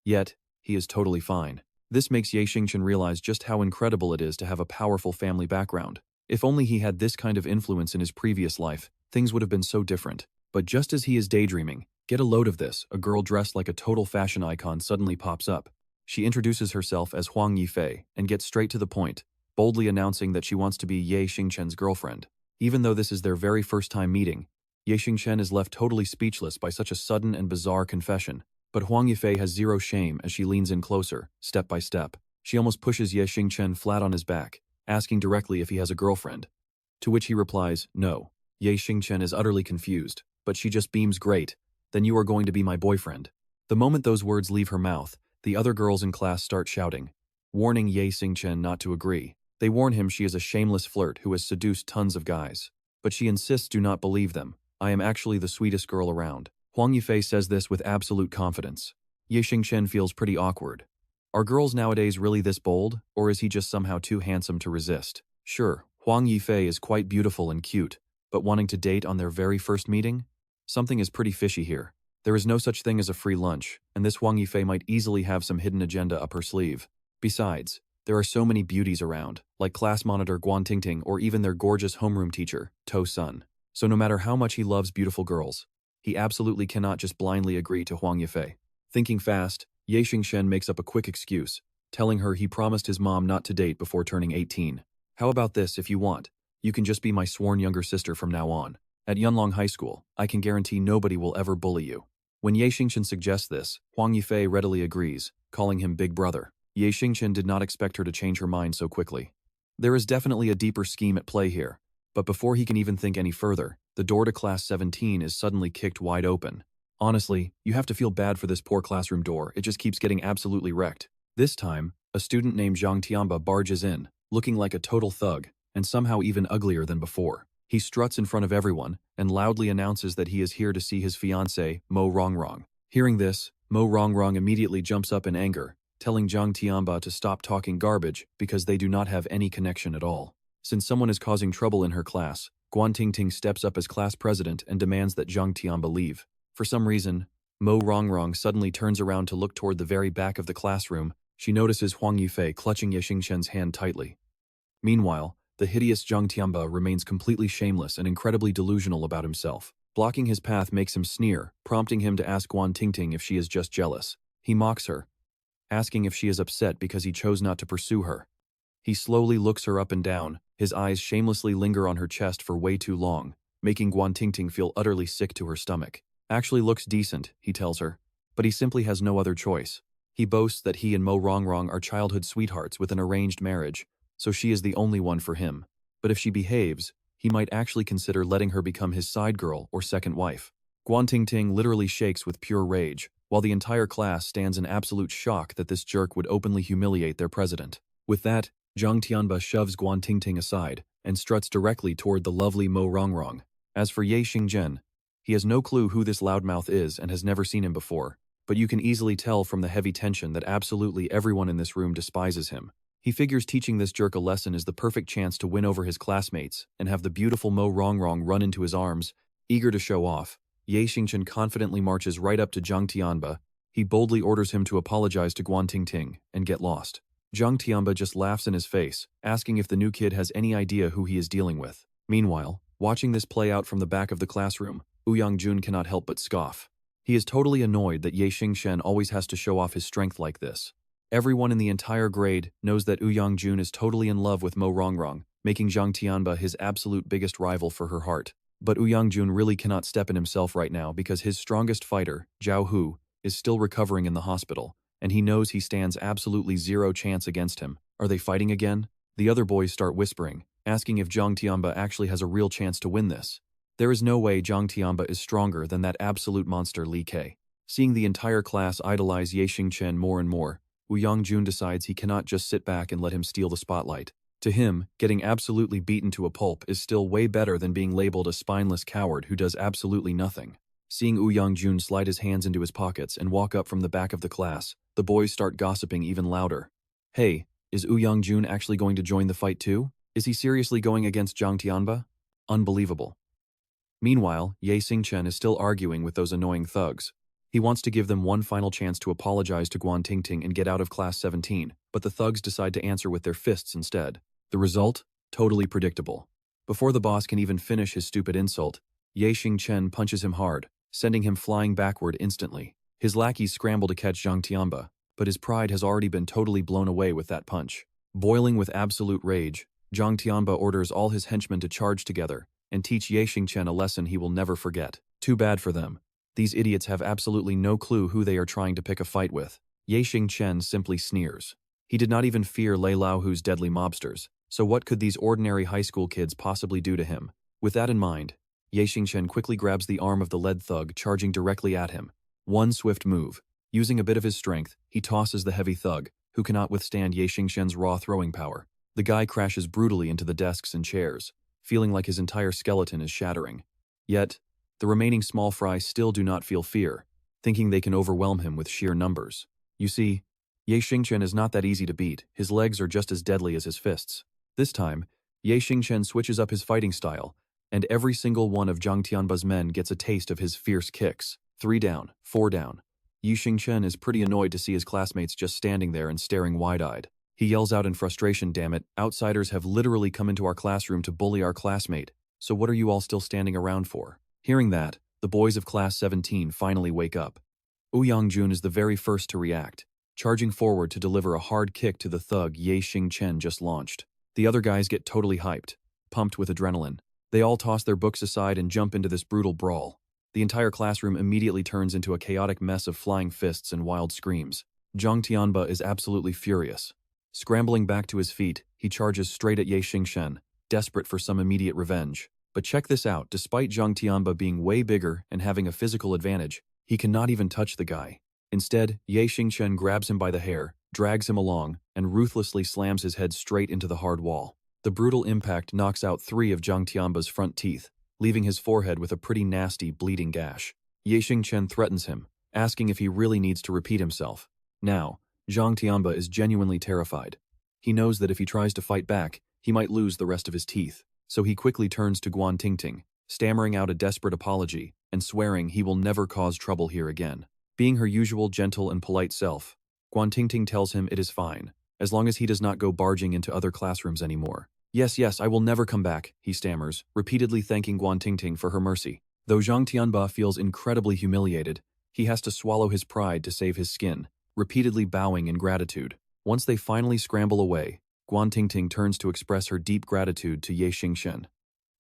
[SPEAKER 1] Yet, he is totally fine. This makes Xingchen realize just how incredible it is to have a powerful family background. If only he had this kind of influence in his previous life, things would have been so different. But just as he is daydreaming, get a load of this, a girl dressed like a total fashion icon suddenly pops up. She introduces herself as Huang Yifei and gets straight to the point, boldly announcing that she wants to be Ye Xingchen's girlfriend. Even though this is their very first time meeting, Ye Xingchen is left totally speechless by such a sudden and bizarre confession. But Huang Yifei has zero shame as she leans in closer, step by step. She almost pushes Ye Xingchen flat on his back, asking directly if he has a girlfriend. To which he replies, no. Ye Xingchen is utterly confused, but she just beams, great, then you are going to be my boyfriend. The moment those words leave her mouth, the other girls in class start shouting, warning Ye Xingchen not to agree. They warn him she is a shameless flirt who has seduced tons of guys. But she insists do not believe them. I am actually the sweetest girl around. Huang Yifei says this with absolute confidence. Ye Xingchen feels pretty awkward. Are girls nowadays really this bold, or is he just somehow too handsome to resist? Sure, Huang Yifei is quite beautiful and cute, but wanting to date on their very first meeting? Something is pretty fishy here. There is no such thing as a free lunch, and this Huang Yifei might easily have some hidden agenda up her sleeve. Besides, there are so many beauties around, like class monitor Guan Tingting or even their gorgeous homeroom teacher, To Sun. So no matter how much he loves beautiful girls, he absolutely cannot just blindly agree to Huang Yifei. Thinking fast, Ye Xingchen makes up a quick excuse, telling her he promised his mom not to date before turning 18. How about this if you want? You can just be my sworn younger sister from now on. At Yunlong High School, I can guarantee nobody will ever bully you. When Ye Xingchen suggests this, Huang Yifei readily agrees, calling him big brother. Ye Xingchen did not expect her to change her mind so quickly. There is definitely a deeper scheme at play here, but before he can even think any further, the door to class 17 is suddenly kicked wide open. Honestly, you have to feel bad for this poor classroom door, it just keeps getting absolutely wrecked. This time, a student named Zhang Tianba barges in, looking like a total thug, and somehow even uglier than before. He struts in front of everyone, and loudly announces that he is here to see his fiancée, Mo Rongrong. Hearing this, Mo Rongrong immediately jumps up in anger, telling Zhang Tianba to stop talking garbage because they do not have any connection at all. Since someone is causing trouble in her class, Guan Tingting steps up as class president and demands that Zhang Tianba leave. For some reason, Mo Rongrong suddenly turns around to look toward the very back of the classroom. She notices Huang Yifei clutching Ye Xingchen's hand tightly. Meanwhile, the hideous Zhang Tianba remains completely shameless and incredibly delusional about himself. Blocking his path makes him sneer, prompting him to ask Guan Tingting if she is just jealous. He mocks her, asking if she is upset because he chose not to pursue her. He slowly looks her up and down, his eyes shamelessly linger on her chest for way too long, making Guan Tingting feel utterly sick to her stomach. Actually looks decent, he tells her, but he simply has no other choice. He boasts that he and Mo Rongrong are childhood sweethearts with an arranged marriage, so she is the only one for him. But if she behaves, he might actually consider letting her become his side girl or second wife. Guan Tingting literally shakes with pure rage, while the entire class stands in absolute shock that this jerk would openly humiliate their president. With that, Zhang Tianba shoves Guan Tingting aside and struts directly toward the lovely Mo Rongrong. As for Ye Xingchen, he has no clue who this loudmouth is and has never seen him before, but you can easily tell from the heavy tension that absolutely everyone in this room despises him. He figures teaching this jerk a lesson is the perfect chance to win over his classmates and have the beautiful Mo Rongrong run into his arms, eager to show off. Ye Xingchen confidently marches right up to Zhang Tianba. He boldly orders him to apologize to Guan Tingting and get lost. Zhang Tianba just laughs in his face, asking if the new kid has any idea who he is dealing with. Meanwhile, watching this play out from the back of the classroom, Ouyang Jun cannot help but scoff. He is totally annoyed that Ye Xingchen always has to show off his strength like this. Everyone in the entire grade knows that Ouyang Jun is totally in love with Mo Rongrong, making Zhang Tianba his absolute biggest rival for her heart. But Ouyang Jun really cannot step in himself right now because his strongest fighter, Zhao Hu, is still recovering in the hospital, and he knows he stands absolutely zero chance against him. Are they fighting again? The other boys start whispering, asking if Zhang Tianba actually has a real chance to win this. There is no way Zhang Tianba is stronger than that absolute monster Li Ke. Seeing the entire class idolize Ye Xingchen more and more, Ouyang Jun decides he cannot just sit back and let him steal the spotlight. To him, getting absolutely beaten to a pulp is still way better than being labeled a spineless coward who does absolutely nothing. Seeing Woo Young-jun slide his hands into his pockets and walk up from the back of the class, the boys start gossiping even louder. Hey, is Woo Young-jun actually going to join the fight too? Is he seriously going against Zhang Tianba? Unbelievable. Meanwhile, Ye Xingchen is still arguing with those annoying thugs. He wants to give them one final chance to apologize to Guan Tingting and get out of class 17, but the thugs decide to answer with their fists instead. The result? Totally predictable. Before the boss can even finish his stupid insult, Ye Xingchen punches him hard, sending him flying backward instantly. His lackeys scramble to catch Zhang Tianba, but his pride has already been totally blown away with that punch. Boiling with absolute rage, Zhang Tianba orders all his henchmen to charge together and teach Ye Xingchen a lesson he will never forget. Too bad for them. These idiots have absolutely no clue who they are trying to pick a fight with. Ye Xingchen simply sneers. He did not even fear Lei Laohu's deadly mobsters, so what could these ordinary high school kids possibly do to him? With that in mind, Ye Xingchen quickly grabs the arm of the lead thug charging directly at him. One swift move. Using a bit of his strength, he tosses the heavy thug, who cannot withstand Ye Xingchen's raw throwing power. The guy crashes brutally into the desks and chairs, feeling like his entire skeleton is shattering. Yet, the remaining small fry still do not feel fear, thinking they can overwhelm him with sheer numbers. You see, Ye Xingchen is not that easy to beat. His legs are just as deadly as his fists. This time, Ye Xingchen switches up his fighting style, and every single one of Zhang Tianba's men gets a taste of his fierce kicks. 3 down, 4 down. Ye Xingchen is pretty annoyed to see his classmates just standing there and staring wide-eyed. He yells out in frustration, "Damn it, outsiders have literally come into our classroom to bully our classmate, so what are you all still standing around for?" Hearing that, the boys of class 17 finally wake up. Woo Young-jun is the very first to react, charging forward to deliver a hard kick to the thug Ye Xingchen just launched. The other guys get totally hyped, pumped with adrenaline. They all toss their books aside and jump into this brutal brawl. The entire classroom immediately turns into a chaotic mess of flying fists and wild screams. Zhang Tianba is absolutely furious. Scrambling back to his feet, he charges straight at Ye Xingchen, desperate for some immediate revenge. But check this out, despite Zhang Tianba being way bigger and having a physical advantage, he cannot even touch the guy. Instead, Ye Xingchen grabs him by the hair, drags him along, and ruthlessly slams his head straight into the hard wall. The brutal impact knocks out 3 of Zhang Tianba's front teeth, leaving his forehead with a pretty nasty bleeding gash. Ye Xingchen threatens him, asking if he really needs to repeat himself. Now, Zhang Tianba is genuinely terrified. He knows that if he tries to fight back, he might lose the rest of his teeth. So he quickly turns to Guan Tingting, stammering out a desperate apology and swearing he will never cause trouble here again. Being her usual gentle and polite self, Guan Tingting tells him it is fine, as long as he does not go barging into other classrooms anymore. Yes, I will never come back, he stammers, repeatedly thanking Guan Tingting for her mercy. Though Zhang Tianba feels incredibly humiliated, he has to swallow his pride to save his skin, repeatedly bowing in gratitude. Once they finally scramble away, Guan Tingting turns to express her deep gratitude to Ye Xingchen.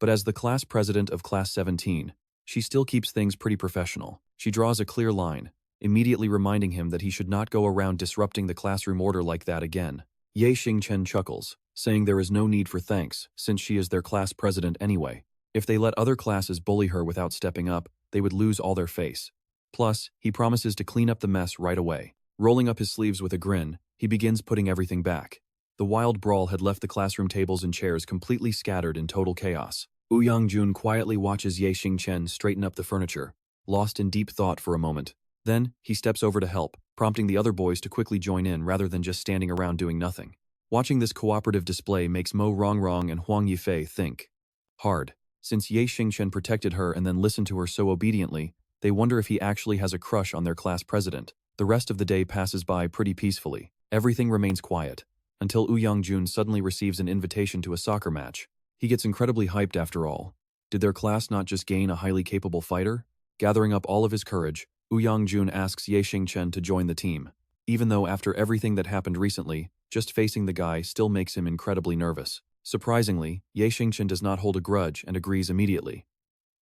[SPEAKER 1] But as the class president of class 17, she still keeps things pretty professional. She draws a clear line, immediately reminding him that he should not go around disrupting the classroom order like that again. Ye Xingchen chuckles, saying there is no need for thanks, since she is their class president anyway. If they let other classes bully her without stepping up, they would lose all their face. Plus, he promises to clean up the mess right away. Rolling up his sleeves with a grin, he begins putting everything back. The wild brawl had left the classroom tables and chairs completely scattered in total chaos. Woo Young-jun quietly watches Ye Xingchen straighten up the furniture, lost in deep thought for a moment. Then, he steps over to help, prompting the other boys to quickly join in rather than just standing around doing nothing. Watching this cooperative display makes Mo Rongrong and Huang Yifei think hard. Since Ye Xingchen protected her and then listened to her so obediently, they wonder if he actually has a crush on their class president. The rest of the day passes by pretty peacefully. Everything remains quiet, until Woo Young-jun suddenly receives an invitation to a soccer match. He gets incredibly hyped after all. Did their class not just gain a highly capable fighter? Gathering up all of his courage, Woo Young-jun asks Ye Xingchen to join the team. Even though after everything that happened recently, just facing the guy still makes him incredibly nervous. Surprisingly, Ye Xingchen does not hold a grudge and agrees immediately.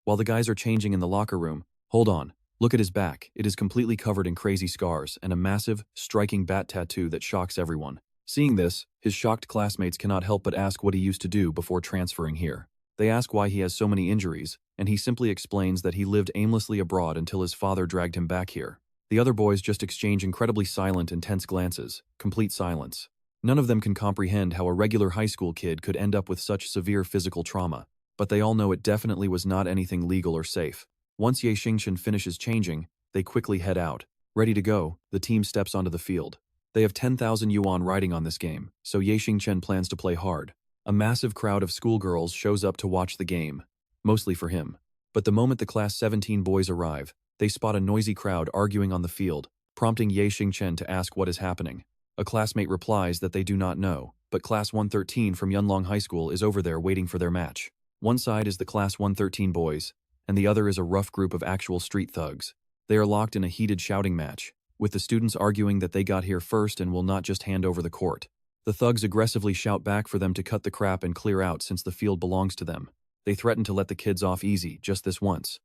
[SPEAKER 1] While the guys are changing in the locker room, hold on, look at his back. It is completely covered in crazy scars and a massive, striking bat tattoo that shocks everyone. Seeing this, his shocked classmates cannot help but ask what he used to do before transferring here. They ask why he has so many injuries, and he simply explains that he lived aimlessly abroad until his father dragged him back here. The other boys just exchange incredibly silent and tense glances, complete silence. None of them can comprehend how a regular high school kid could end up with such severe physical trauma, but they all know it definitely was not anything legal or safe. Once Ye Xingchen finishes changing, they quickly head out. Ready to go, the team steps onto the field. They have 10,000 yuan riding on this game, so Ye Xingchen plans to play hard. A massive crowd of schoolgirls shows up to watch the game, mostly for him. But the moment the Class 17 boys arrive, they spot a noisy crowd arguing on the field, prompting Ye Xingchen to ask what is happening. A classmate replies that they do not know, but Class 113 from Yunlong High School is over there waiting for their match. One side is the Class 113 boys, and the other is a rough group of actual street thugs. They are locked in a heated shouting match, with the students arguing that they got here first and will not just hand over the court. The thugs aggressively shout back for them to cut the crap and clear out since the field belongs to them. They threaten to let the kids off easy, just this once.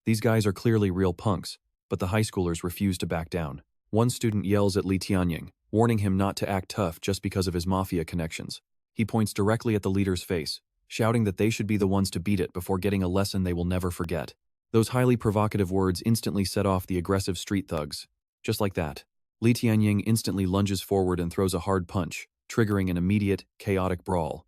[SPEAKER 1] These guys are clearly real punks, but the high schoolers refuse to back down. One student yells at Li Tianying, warning him not to act tough just because of his mafia connections. He points directly at the leader's face, shouting that they should be the ones to beat it before getting a lesson they will never forget. Those highly provocative words instantly set off the aggressive street thugs. Just like that, Li Tianying instantly lunges forward and throws a hard punch, triggering an immediate, chaotic brawl.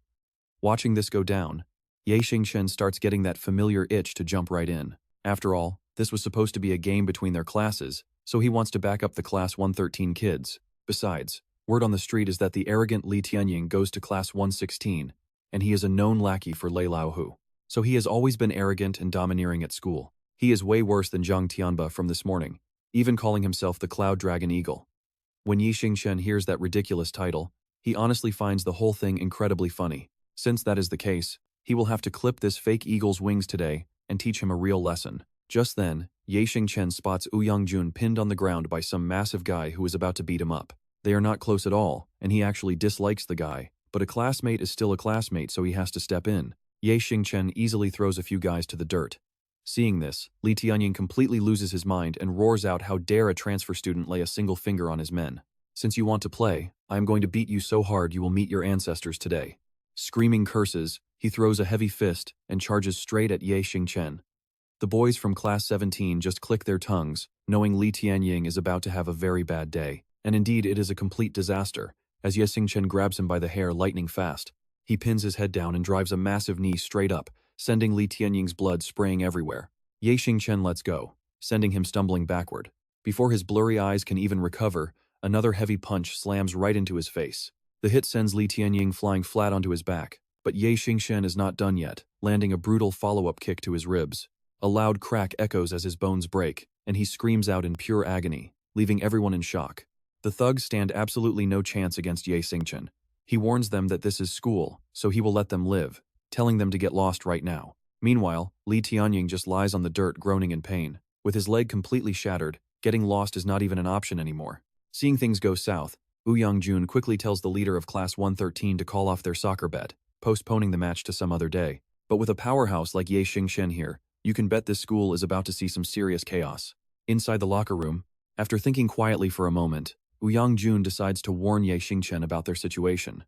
[SPEAKER 1] Watching this go down, Ye Xingchen starts getting that familiar itch to jump right in. After all, this was supposed to be a game between their classes, so he wants to back up the Class 113 kids. Besides, word on the street is that the arrogant Li Tianying goes to Class 116, and he is a known lackey for Lei Laohu. So he has always been arrogant and domineering at school. He is way worse than Zhang Tianba from this morning, even calling himself the Cloud Dragon Eagle. When Ye Xingchen hears that ridiculous title, he honestly finds the whole thing incredibly funny. Since that is the case, he will have to clip this fake eagle's wings today and teach him a real lesson. Just then, Ye Xingchen spots Wu Yongjun pinned on the ground by some massive guy who is about to beat him up. They are not close at all, and he actually dislikes the guy, but a classmate is still a classmate, so he has to step in. Ye Xingchen easily throws a few guys to the dirt. Seeing this, Li Tianying completely loses his mind and roars out, how dare a transfer student lay a single finger on his men. Since you want to play, I am going to beat you so hard you will meet your ancestors today. Screaming curses, he throws a heavy fist and charges straight at Ye Xingchen. The boys from Class 17 just click their tongues, knowing Li Tianying is about to have a very bad day. And indeed, it is a complete disaster, as Ye Xingchen grabs him by the hair lightning fast. He pins his head down and drives a massive knee straight up, sending Li Tianying's blood spraying everywhere. Ye Xingchen lets go, sending him stumbling backward. Before his blurry eyes can even recover, another heavy punch slams right into his face. The hit sends Li Tianying flying flat onto his back, but Ye Xingchen is not done yet, landing a brutal follow-up kick to his ribs. A loud crack echoes as his bones break, and he screams out in pure agony, leaving everyone in shock. The thugs stand absolutely no chance against Ye Xingchen. He warns them that this is school, so he will let them live, telling them to get lost right now. Meanwhile, Li Tianying just lies on the dirt groaning in pain. With his leg completely shattered, getting lost is not even an option anymore. Seeing things go south, Wu Yongjun quickly tells the leader of Class 113 to call off their soccer bet, postponing the match to some other day. But with a powerhouse like Ye Xingchen here, you can bet this school is about to see some serious chaos. Inside the locker room, after thinking quietly for a moment, Wu Yongjun decides to warn Ye Xingchen about their situation.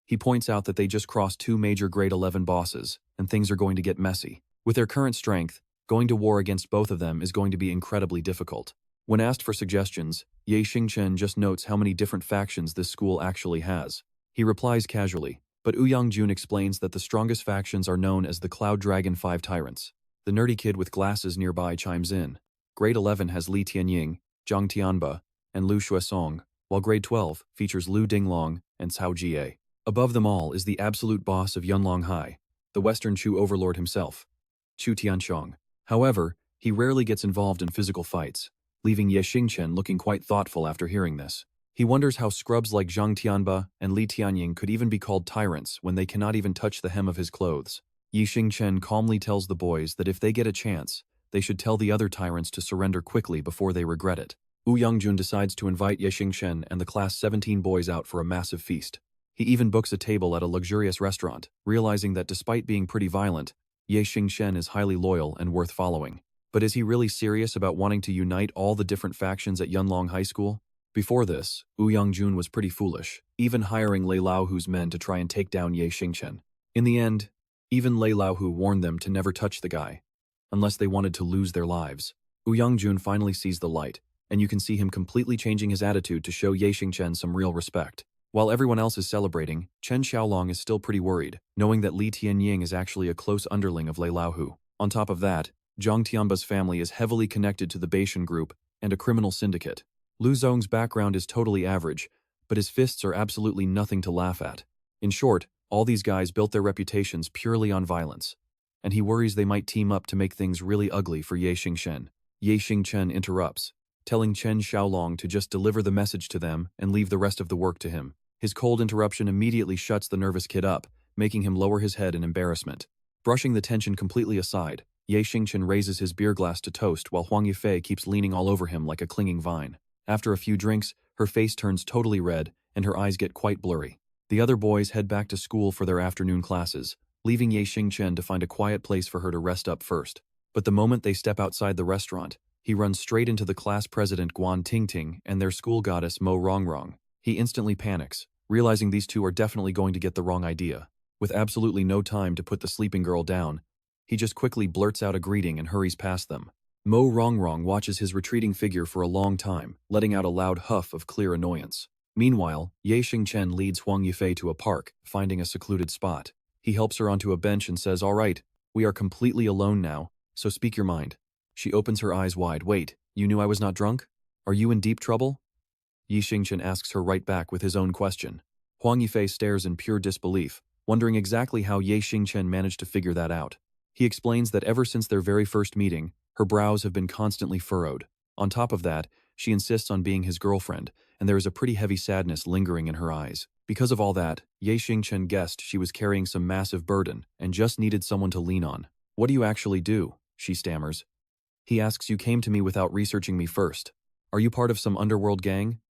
[SPEAKER 1] He points out that they just crossed 2 major grade 11 bosses, and things are going to get messy. With their current strength, going to war against both of them is going to be incredibly difficult. When asked for suggestions, Ye Xingchen just notes how many different factions this school actually has. He replies casually, but Wu Yongjun explains that the strongest factions are known as the Cloud Dragon 5 Tyrants. The nerdy kid with glasses nearby chimes in. Grade 11 has Li Tianying, Zhang Tianba, and Lu Xuesong, while Grade 12 features Lu Dinglong and Cao Jie. Above them all is the absolute boss of Yunlong High, the Western Chu overlord himself, Chu Tianxiong. However, he rarely gets involved in physical fights, leaving Ye Xingchen looking quite thoughtful after hearing this. He wonders how scrubs like Zhang Tianba and Li Tianying could even be called tyrants when they cannot even touch the hem of his clothes. Ye Xingchen calmly tells the boys that if they get a chance, they should tell the other tyrants to surrender quickly before they regret it. Wu Yongjun decides to invite Ye Xingchen and the Class 17 boys out for a massive feast. He even books a table at a luxurious restaurant, realizing that despite being pretty violent, Ye Xingchen is highly loyal and worth following. But is he really serious about wanting to unite all the different factions at Yunlong High School? Before this, Wu Yongjun was pretty foolish, even hiring Lei Laohu's men to try and take down Ye Xingchen. In the end, even Lei Laohu warned them to never touch the guy, unless they wanted to lose their lives. Wu Yongjun finally sees the light, and you can see him completely changing his attitude to show Ye Xingchen some real respect. While everyone else is celebrating, Chen Xiaolong is still pretty worried, knowing that Li Tianying is actually a close underling of Lei Laohu. On top of that, Zhang Tianba's family is heavily connected to the Beishan group and a criminal syndicate. Lu Zong's background is totally average, but his fists are absolutely nothing to laugh at. In short, all these guys built their reputations purely on violence, and he worries they might team up to make things really ugly for Ye Xingchen. Ye Xingchen interrupts, telling Chen Xiaolong to just deliver the message to them and leave the rest of the work to him. His cold interruption immediately shuts the nervous kid up, making him lower his head in embarrassment. Brushing the tension completely aside, Ye Xingchen raises his beer glass to toast while Huang Yifei keeps leaning all over him like a clinging vine. After a few drinks, her face turns totally red and her eyes get quite blurry. The other boys head back to school for their afternoon classes, leaving Ye Xingchen to find a quiet place for her to rest up first. But the moment they step outside the restaurant, he runs straight into the class president Guan Tingting and their school goddess Mo Rongrong. He instantly panics, realizing these two are definitely going to get the wrong idea. With absolutely no time to put the sleeping girl down, he just quickly blurts out a greeting and hurries past them. Mo Rongrong watches his retreating figure for a long time, letting out a loud huff of clear annoyance. Meanwhile, Ye Xingchen leads Huang Yifei to a park, finding a secluded spot. He helps her onto a bench and says, "All right, we are completely alone now, so speak your mind." She opens her eyes wide. "Wait, you knew I was not drunk? Are you in deep trouble?" Ye Xingchen asks her right back with his own question. Huang Yifei stares in pure disbelief, wondering exactly how Ye Xingchen managed to figure that out. He explains that ever since their very first meeting, her brows have been constantly furrowed. On top of that, she insists on being his girlfriend, and there is a pretty heavy sadness lingering in her eyes. Because of all that, Ye Xingchen guessed she was carrying some massive burden and just needed someone to lean on. "What do you actually do?" she stammers. He asks, "You came to me without researching me first. Are you part of some underworld gang?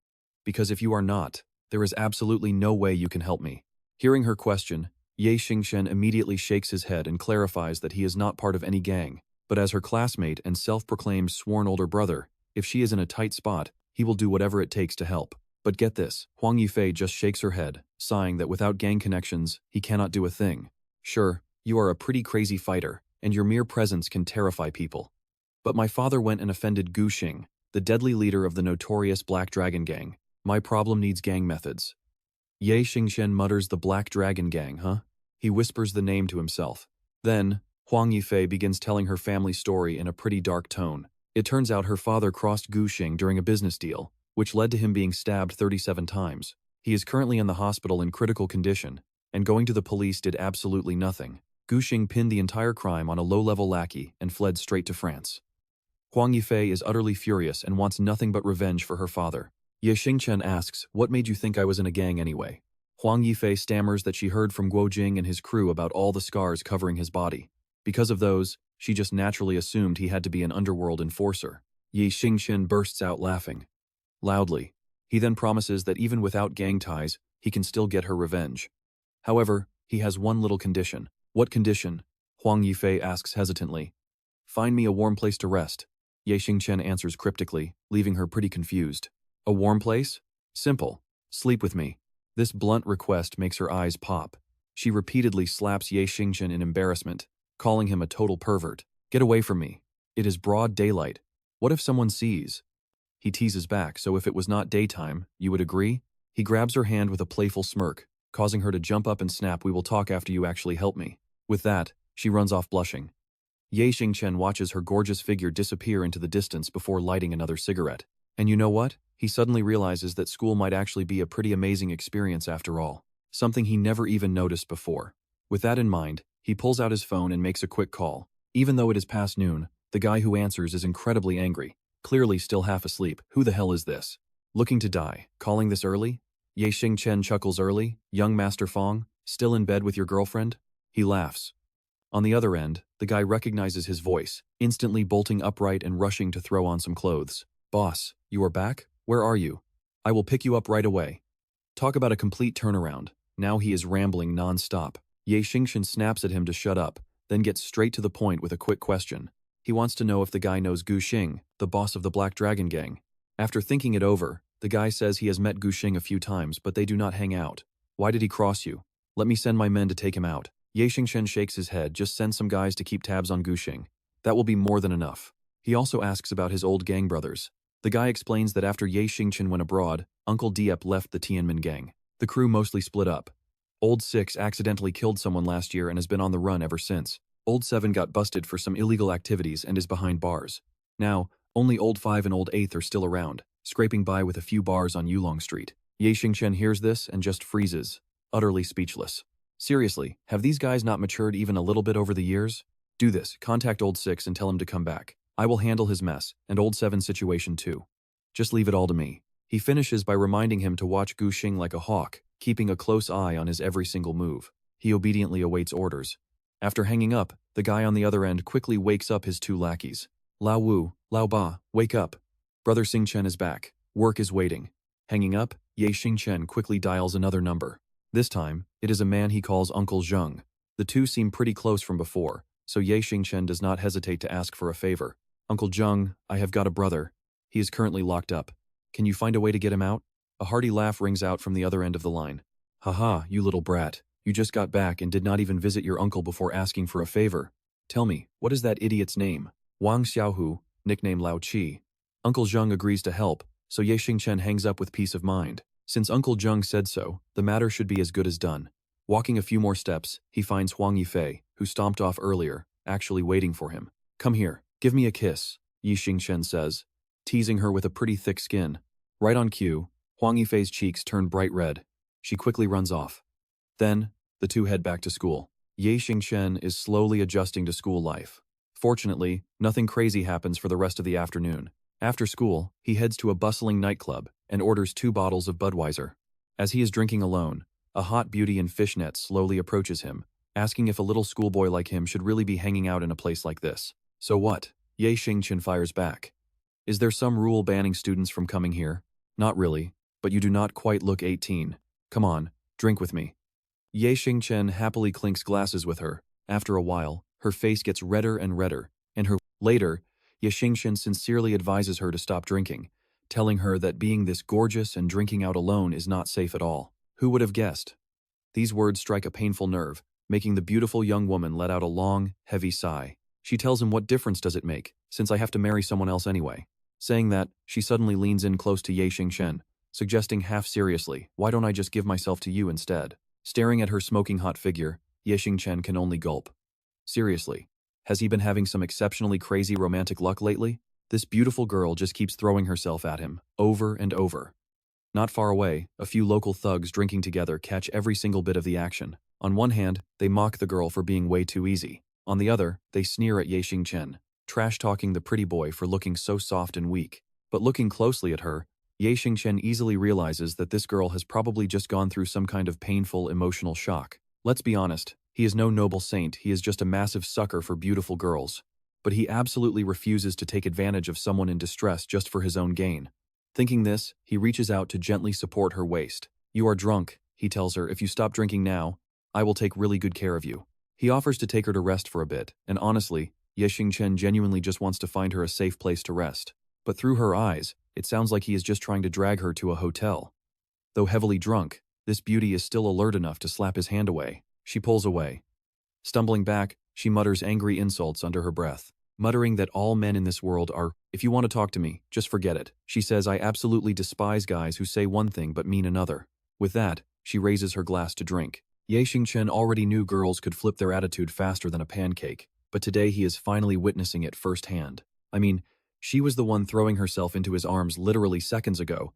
[SPEAKER 1] Because if you are not, there is absolutely no way you can help me." Hearing her question, Ye Xingchen immediately shakes his head and clarifies that he is not part of any gang, but as her classmate and self-proclaimed sworn older brother, if she is in a tight spot, he will do whatever it takes to help. But get this, Huang Yifei just shakes her head, sighing that without gang connections, he cannot do a thing. "Sure, you are a pretty crazy fighter, and your mere presence can terrify people. But my father went and offended Gu Xing, the deadly leader of the notorious Black Dragon Gang. My problem needs gang methods." Ye Xingchen mutters, "The Black Dragon Gang, huh?" He whispers the name to himself. Then, Huang Yifei begins telling her family story in a pretty dark tone. It turns out her father crossed Gu Xing during a business deal, which led to him being stabbed 37 times. He is currently in the hospital in critical condition, and going to the police did absolutely nothing. Gu Xing pinned the entire crime on a low-level lackey and fled straight to France. Huang Yifei is utterly furious and wants nothing but revenge for her father. Ye Xingchen asks, "What made you think I was in a gang anyway?" Huang Yifei stammers that she heard from Guo Jing and his crew about all the scars covering his body. Because of those, she just naturally assumed he had to be an underworld enforcer. Ye Xingchen bursts out laughing loudly. He then promises that even without gang ties, he can still get her revenge. However, he has one little condition. "What condition?" Huang Yifei asks hesitantly. "Find me a warm place to rest." Ye Xingchen answers cryptically, leaving her pretty confused. "A warm place? Simple. Sleep with me." This blunt request makes her eyes pop. She repeatedly slaps Ye Xingchen in embarrassment, calling him a total pervert. "Get away from me. It is broad daylight. What if someone sees?" He teases back, "So if it was not daytime, you would agree?" He grabs her hand with a playful smirk, causing her to jump up and snap, "We will talk after you actually help me." With that, she runs off blushing. Ye Xingchen watches her gorgeous figure disappear into the distance before lighting another cigarette. And you know what? He suddenly realizes that school might actually be a pretty amazing experience after all, something he never even noticed before. With that in mind, he pulls out his phone and makes a quick call. Even though it is past noon, the guy who answers is incredibly angry, clearly still half asleep. "Who the hell is this? Looking to die, calling this early?" Ye Xingchen chuckles early. "Young Master Fong, still in bed with your girlfriend?" He laughs. On the other end, the guy recognizes his voice, instantly bolting upright and rushing to throw on some clothes. "Boss, you are back? Where are you? I will pick you up right away." Talk about a complete turnaround. Now he is rambling non-stop. Ye Xingchen snaps at him to shut up, then gets straight to the point with a quick question. He wants to know if the guy knows Gu Xing, the boss of the Black Dragon Gang. After thinking it over, the guy says he has met Gu Xing a few times, but they do not hang out. "Why did he cross you? Let me send my men to take him out." Ye Xingchen shakes his head. "Just send some guys to keep tabs on Gu Xing. That will be more than enough." He also asks about his old gang brothers. The guy explains that after Ye Xingchen went abroad, Uncle Diep left the Tianmen gang. The crew mostly split up. Old Six accidentally killed someone last year and has been on the run ever since. Old 7 got busted for some illegal activities and is behind bars. Now, only Old 5 and Old 8 are still around, scraping by with a few bars on Yulong Street. Xingchen hears this and just freezes, utterly speechless. Seriously, have these guys not matured even a little bit over the years? Do this, contact Old 6 and tell him to come back. I will handle his mess, and Old 7's situation too. Just leave it all to me. He finishes by reminding him to watch Gu Xing like a hawk, keeping a close eye on his every single move. He obediently awaits orders. After hanging up, the guy on the other end quickly wakes up his two lackeys. Lao Wu, Lao Ba, wake up. Brother Xingchen is back. Work is waiting. Hanging up, Xingchen quickly dials another number. This time, it is a man he calls Uncle Zheng. The two seem pretty close from before, so Xingchen does not hesitate to ask for a favor. Uncle Zheng, I have got a brother. He is currently locked up. Can you find a way to get him out? A hearty laugh rings out from the other end of the line. Haha, you little brat. You just got back and did not even visit your uncle before asking for a favor. Tell me, what is that idiot's name? Wang Xiaohu, nickname Lao Qi. Uncle Zheng agrees to help, so Xingchen hangs up with peace of mind. Since Uncle Zheng said so, the matter should be as good as done. Walking a few more steps, he finds Huang Yifei, who stomped off earlier, actually waiting for him. Come here, give me a kiss, Xingchen says, teasing her with a pretty thick skin. Right on cue, Huang Yifei's cheeks turn bright red. She quickly runs off. Then, the two head back to school. Xingchen is slowly adjusting to school life. Fortunately, nothing crazy happens for the rest of the afternoon. After school, he heads to a bustling nightclub and orders 2 bottles of Budweiser. As he is drinking alone, a hot beauty in fishnets slowly approaches him, asking if a little schoolboy like him should really be hanging out in a place like this. So what? Xingchen fires back. Is there some rule banning students from coming here? Not really, but you do not quite look 18. Come on, drink with me. Xingchen happily clinks glasses with her. After a while, her face gets redder and redder, and later, Xingchen sincerely advises her to stop drinking, telling her that being this gorgeous and drinking out alone is not safe at all. Who would have guessed? These words strike a painful nerve, making the beautiful young woman let out a long, heavy sigh. She tells him what difference does it make, since I have to marry someone else anyway. Saying that, she suddenly leans in close to Xingchen, suggesting half seriously, why don't I just give myself to you instead? Staring at her smoking hot figure, Xingchen can only gulp. Seriously, has he been having some exceptionally crazy romantic luck lately? This beautiful girl just keeps throwing herself at him, over and over. Not far away, a few local thugs drinking together catch every single bit of the action. On one hand, they mock the girl for being way too easy. On the other, they sneer at Xingchen, trash-talking the pretty boy for looking so soft and weak. But looking closely at her, Xingchen easily realizes that this girl has probably just gone through some kind of painful emotional shock. Let's be honest, he is no noble saint, he is just a massive sucker for beautiful girls. But he absolutely refuses to take advantage of someone in distress just for his own gain. Thinking this, he reaches out to gently support her waist. You are drunk, he tells her, if you stop drinking now, I will take really good care of you. He offers to take her to rest for a bit, and honestly, Xingchen genuinely just wants to find her a safe place to rest. But through her eyes, it sounds like he is just trying to drag her to a hotel. Though heavily drunk, this beauty is still alert enough to slap his hand away. She pulls away. Stumbling back, she mutters angry insults under her breath, muttering that all men in this world are, if you want to talk to me, just forget it. She says, I absolutely despise guys who say one thing but mean another. With that, she raises her glass to drink. Xingchen already knew girls could flip their attitude faster than a pancake, but today he is finally witnessing it firsthand. I mean, she was the one throwing herself into his arms literally seconds ago,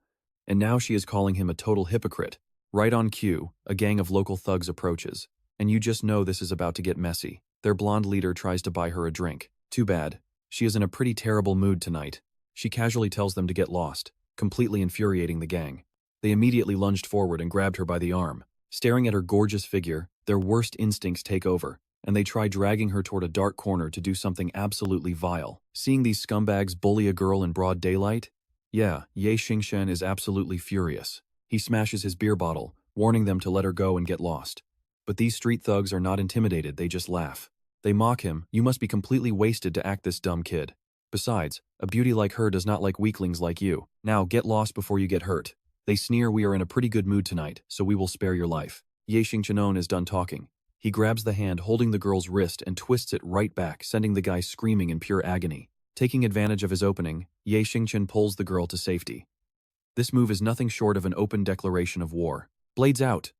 [SPEAKER 1] and now she is calling him a total hypocrite. Right on cue, a gang of local thugs approaches, and you just know this is about to get messy. Their blonde leader tries to buy her a drink. Too bad. She is in a pretty terrible mood tonight. She casually tells them to get lost, completely infuriating the gang. They immediately lunged forward and grabbed her by the arm. Staring at her gorgeous figure, their worst instincts take over, and they try dragging her toward a dark corner to do something absolutely vile. Seeing these scumbags bully a girl in broad daylight? Yeah, Xingchen is absolutely furious. He smashes his beer bottle, warning them to let her go and get lost. But these street thugs are not intimidated, they just laugh. They mock him, you must be completely wasted to act this dumb kid. Besides, a beauty like her does not like weaklings like you. Now get lost before you get hurt. They sneer, we are in a pretty good mood tonight, so we will spare your life. Xingchen is done talking. He grabs the hand holding the girl's wrist and twists it right back, sending the guy screaming in pure agony. Taking advantage of his opening, Xingchen pulls the girl to safety. This move is nothing short of an open declaration of war. Blades out!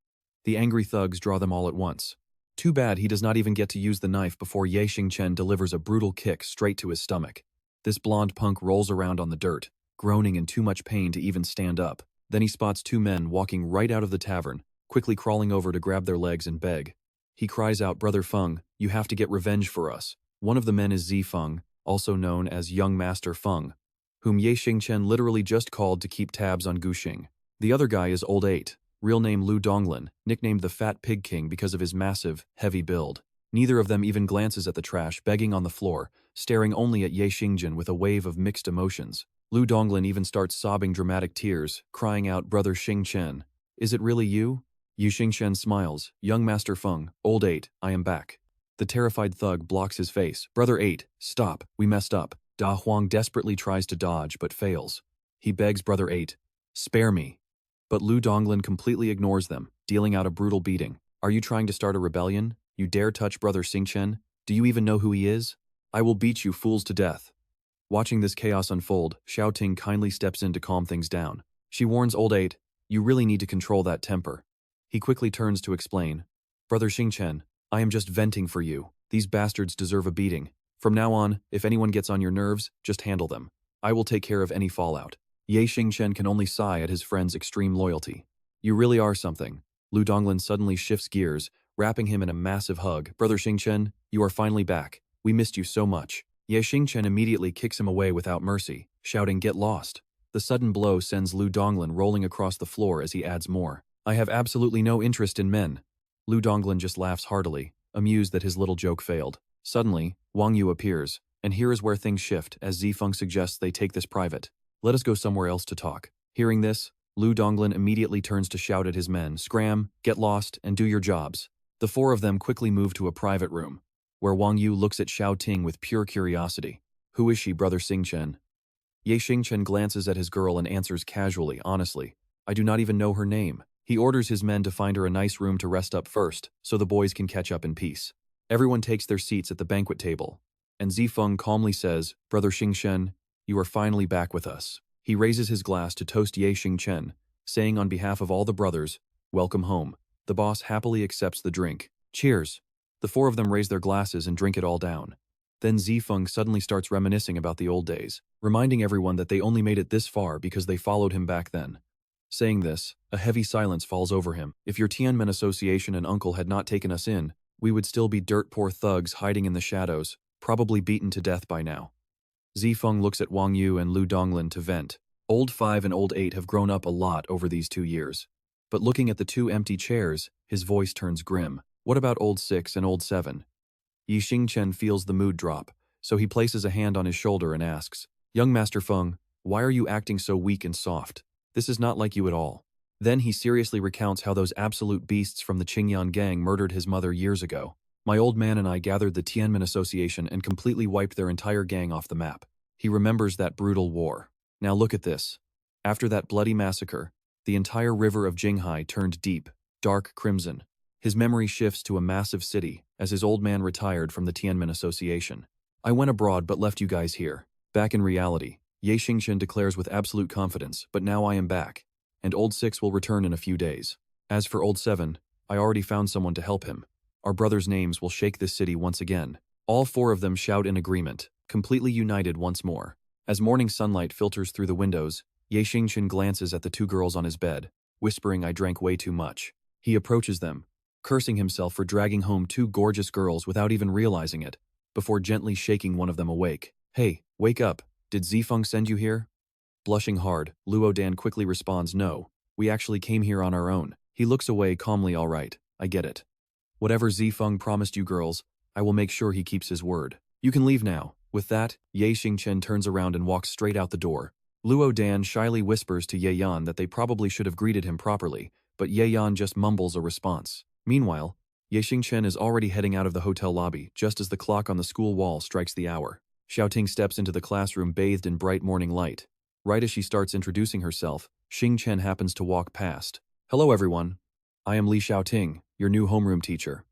[SPEAKER 1] The angry thugs draw them all at once. Too bad he does not even get to use the knife before Xingchen delivers a brutal kick straight to his stomach. This blonde punk rolls around on the dirt, groaning in too much pain to even stand up. Then he spots two men walking right out of the tavern, quickly crawling over to grab their legs and beg. He cries out, "Brother Feng, you have to get revenge for us." One of the men is Feng, also known as Young Master Feng, whom Xingchen literally just called to keep tabs on Guxing. The other guy is Old 8, real name Lu Donglin, nicknamed the Fat Pig King because of his massive, heavy build. Neither of them even glances at the trash begging on the floor, staring only at Xingchen with a wave of mixed emotions. Lu Donglin even starts sobbing dramatic tears, crying out, "Brother Xingchen, is it really you?" Xingchen smiles, "Young Master Feng, Old 8, I am back." The terrified thug blocks his face. "Brother 8, stop, we messed up." Da Huang desperately tries to dodge but fails. He begs Brother 8, "Spare me." But Lu Donglin completely ignores them, dealing out a brutal beating. "Are you trying to start a rebellion? You dare touch Brother Xingchen? Do you even know who he is? I will beat you fools to death." Watching this chaos unfold, Xiaoting kindly steps in to calm things down. She warns Old 8, "You really need to control that temper." He quickly turns to explain, "Brother Xingchen, I am just venting for you. These bastards deserve a beating. From now on, if anyone gets on your nerves, just handle them. I will take care of any fallout." Xingchen can only sigh at his friend's extreme loyalty. "You really are something." Lu Donglin suddenly shifts gears, wrapping him in a massive hug. "Brother Xingchen, you are finally back. We missed you so much." Xingchen immediately kicks him away without mercy, shouting, "Get lost." The sudden blow sends Lu Donglin rolling across the floor as he adds more, "I have absolutely no interest in men." Lu Donglin just laughs heartily, amused that his little joke failed. Suddenly, Wang Yu appears, and here is where things shift as Zifeng suggests they take this private. "Let us go somewhere else to talk." Hearing this, Lu Donglin immediately turns to shout at his men, "Scram, get lost, and do your jobs." The four of them quickly move to a private room, where Wang Yu looks at Xiao Ting with pure curiosity. "Who is she, Brother Xingchen?" Xingchen glances at his girl and answers casually, "Honestly, I do not even know her name." He orders his men to find her a nice room to rest up first, so the boys can catch up in peace. Everyone takes their seats at the banquet table, and Zifeng calmly says, "Brother Xingchen, you are finally back with us." He raises his glass to toast Xingchen, saying on behalf of all the brothers, "Welcome home." The boss happily accepts the drink. "Cheers." The four of them raise their glasses and drink it all down. Then Zifeng suddenly starts reminiscing about the old days, reminding everyone that they only made it this far because they followed him back then. Saying this, a heavy silence falls over him. "If your Tianmen Association and uncle had not taken us in, we would still be dirt-poor thugs hiding in the shadows, probably beaten to death by now." Zifeng looks at Wang Yu and Lu Donglin to vent. Old 5 and Old 8 have grown up a lot over these 2 years. But looking at the two empty chairs, his voice turns grim. "What about Old 6 and Old 7? Xingchen feels the mood drop, so he places a hand on his shoulder and asks, "Young Master Feng, why are you acting so weak and soft? This is not like you at all." Then he seriously recounts how those absolute beasts from the Qingyan gang murdered his mother years ago. "My old man and I gathered the Tianmen Association and completely wiped their entire gang off the map." He remembers that brutal war. "Now look at this. After that bloody massacre, the entire river of Jinghai turned deep, dark crimson." His memory shifts to a massive city as his old man retired from the Tianmen Association. "I went abroad but left you guys here." Back in reality, Xingchen declares with absolute confidence, "But now I am back, and Old 6 will return in a few days. As for Old 7, I already found someone to help him. Our brothers' names will shake this city once again." All four of them shout in agreement, completely united once more. As morning sunlight filters through the windows, Xingchen glances at the two girls on his bed, whispering, "I drank way too much." He approaches them, cursing himself for dragging home two gorgeous girls without even realizing it, before gently shaking one of them awake. "Hey, wake up. Did Zifeng send you here?" Blushing hard, Luo Dan quickly responds, "No, we actually came here on our own." He looks away calmly. "All right, I get it. Whatever Zifeng promised you girls, I will make sure he keeps his word. You can leave now." With that, Xingchen turns around and walks straight out the door. Luo Dan shyly whispers to Yan that they probably should have greeted him properly, but Yan just mumbles a response. Meanwhile, Xingchen is already heading out of the hotel lobby just as the clock on the school wall strikes the hour. Xiaoting steps into the classroom bathed in bright morning light. Right as she starts introducing herself, Xingchen happens to walk past. "Hello everyone. I am Li Xiaoting, your new homeroom teacher."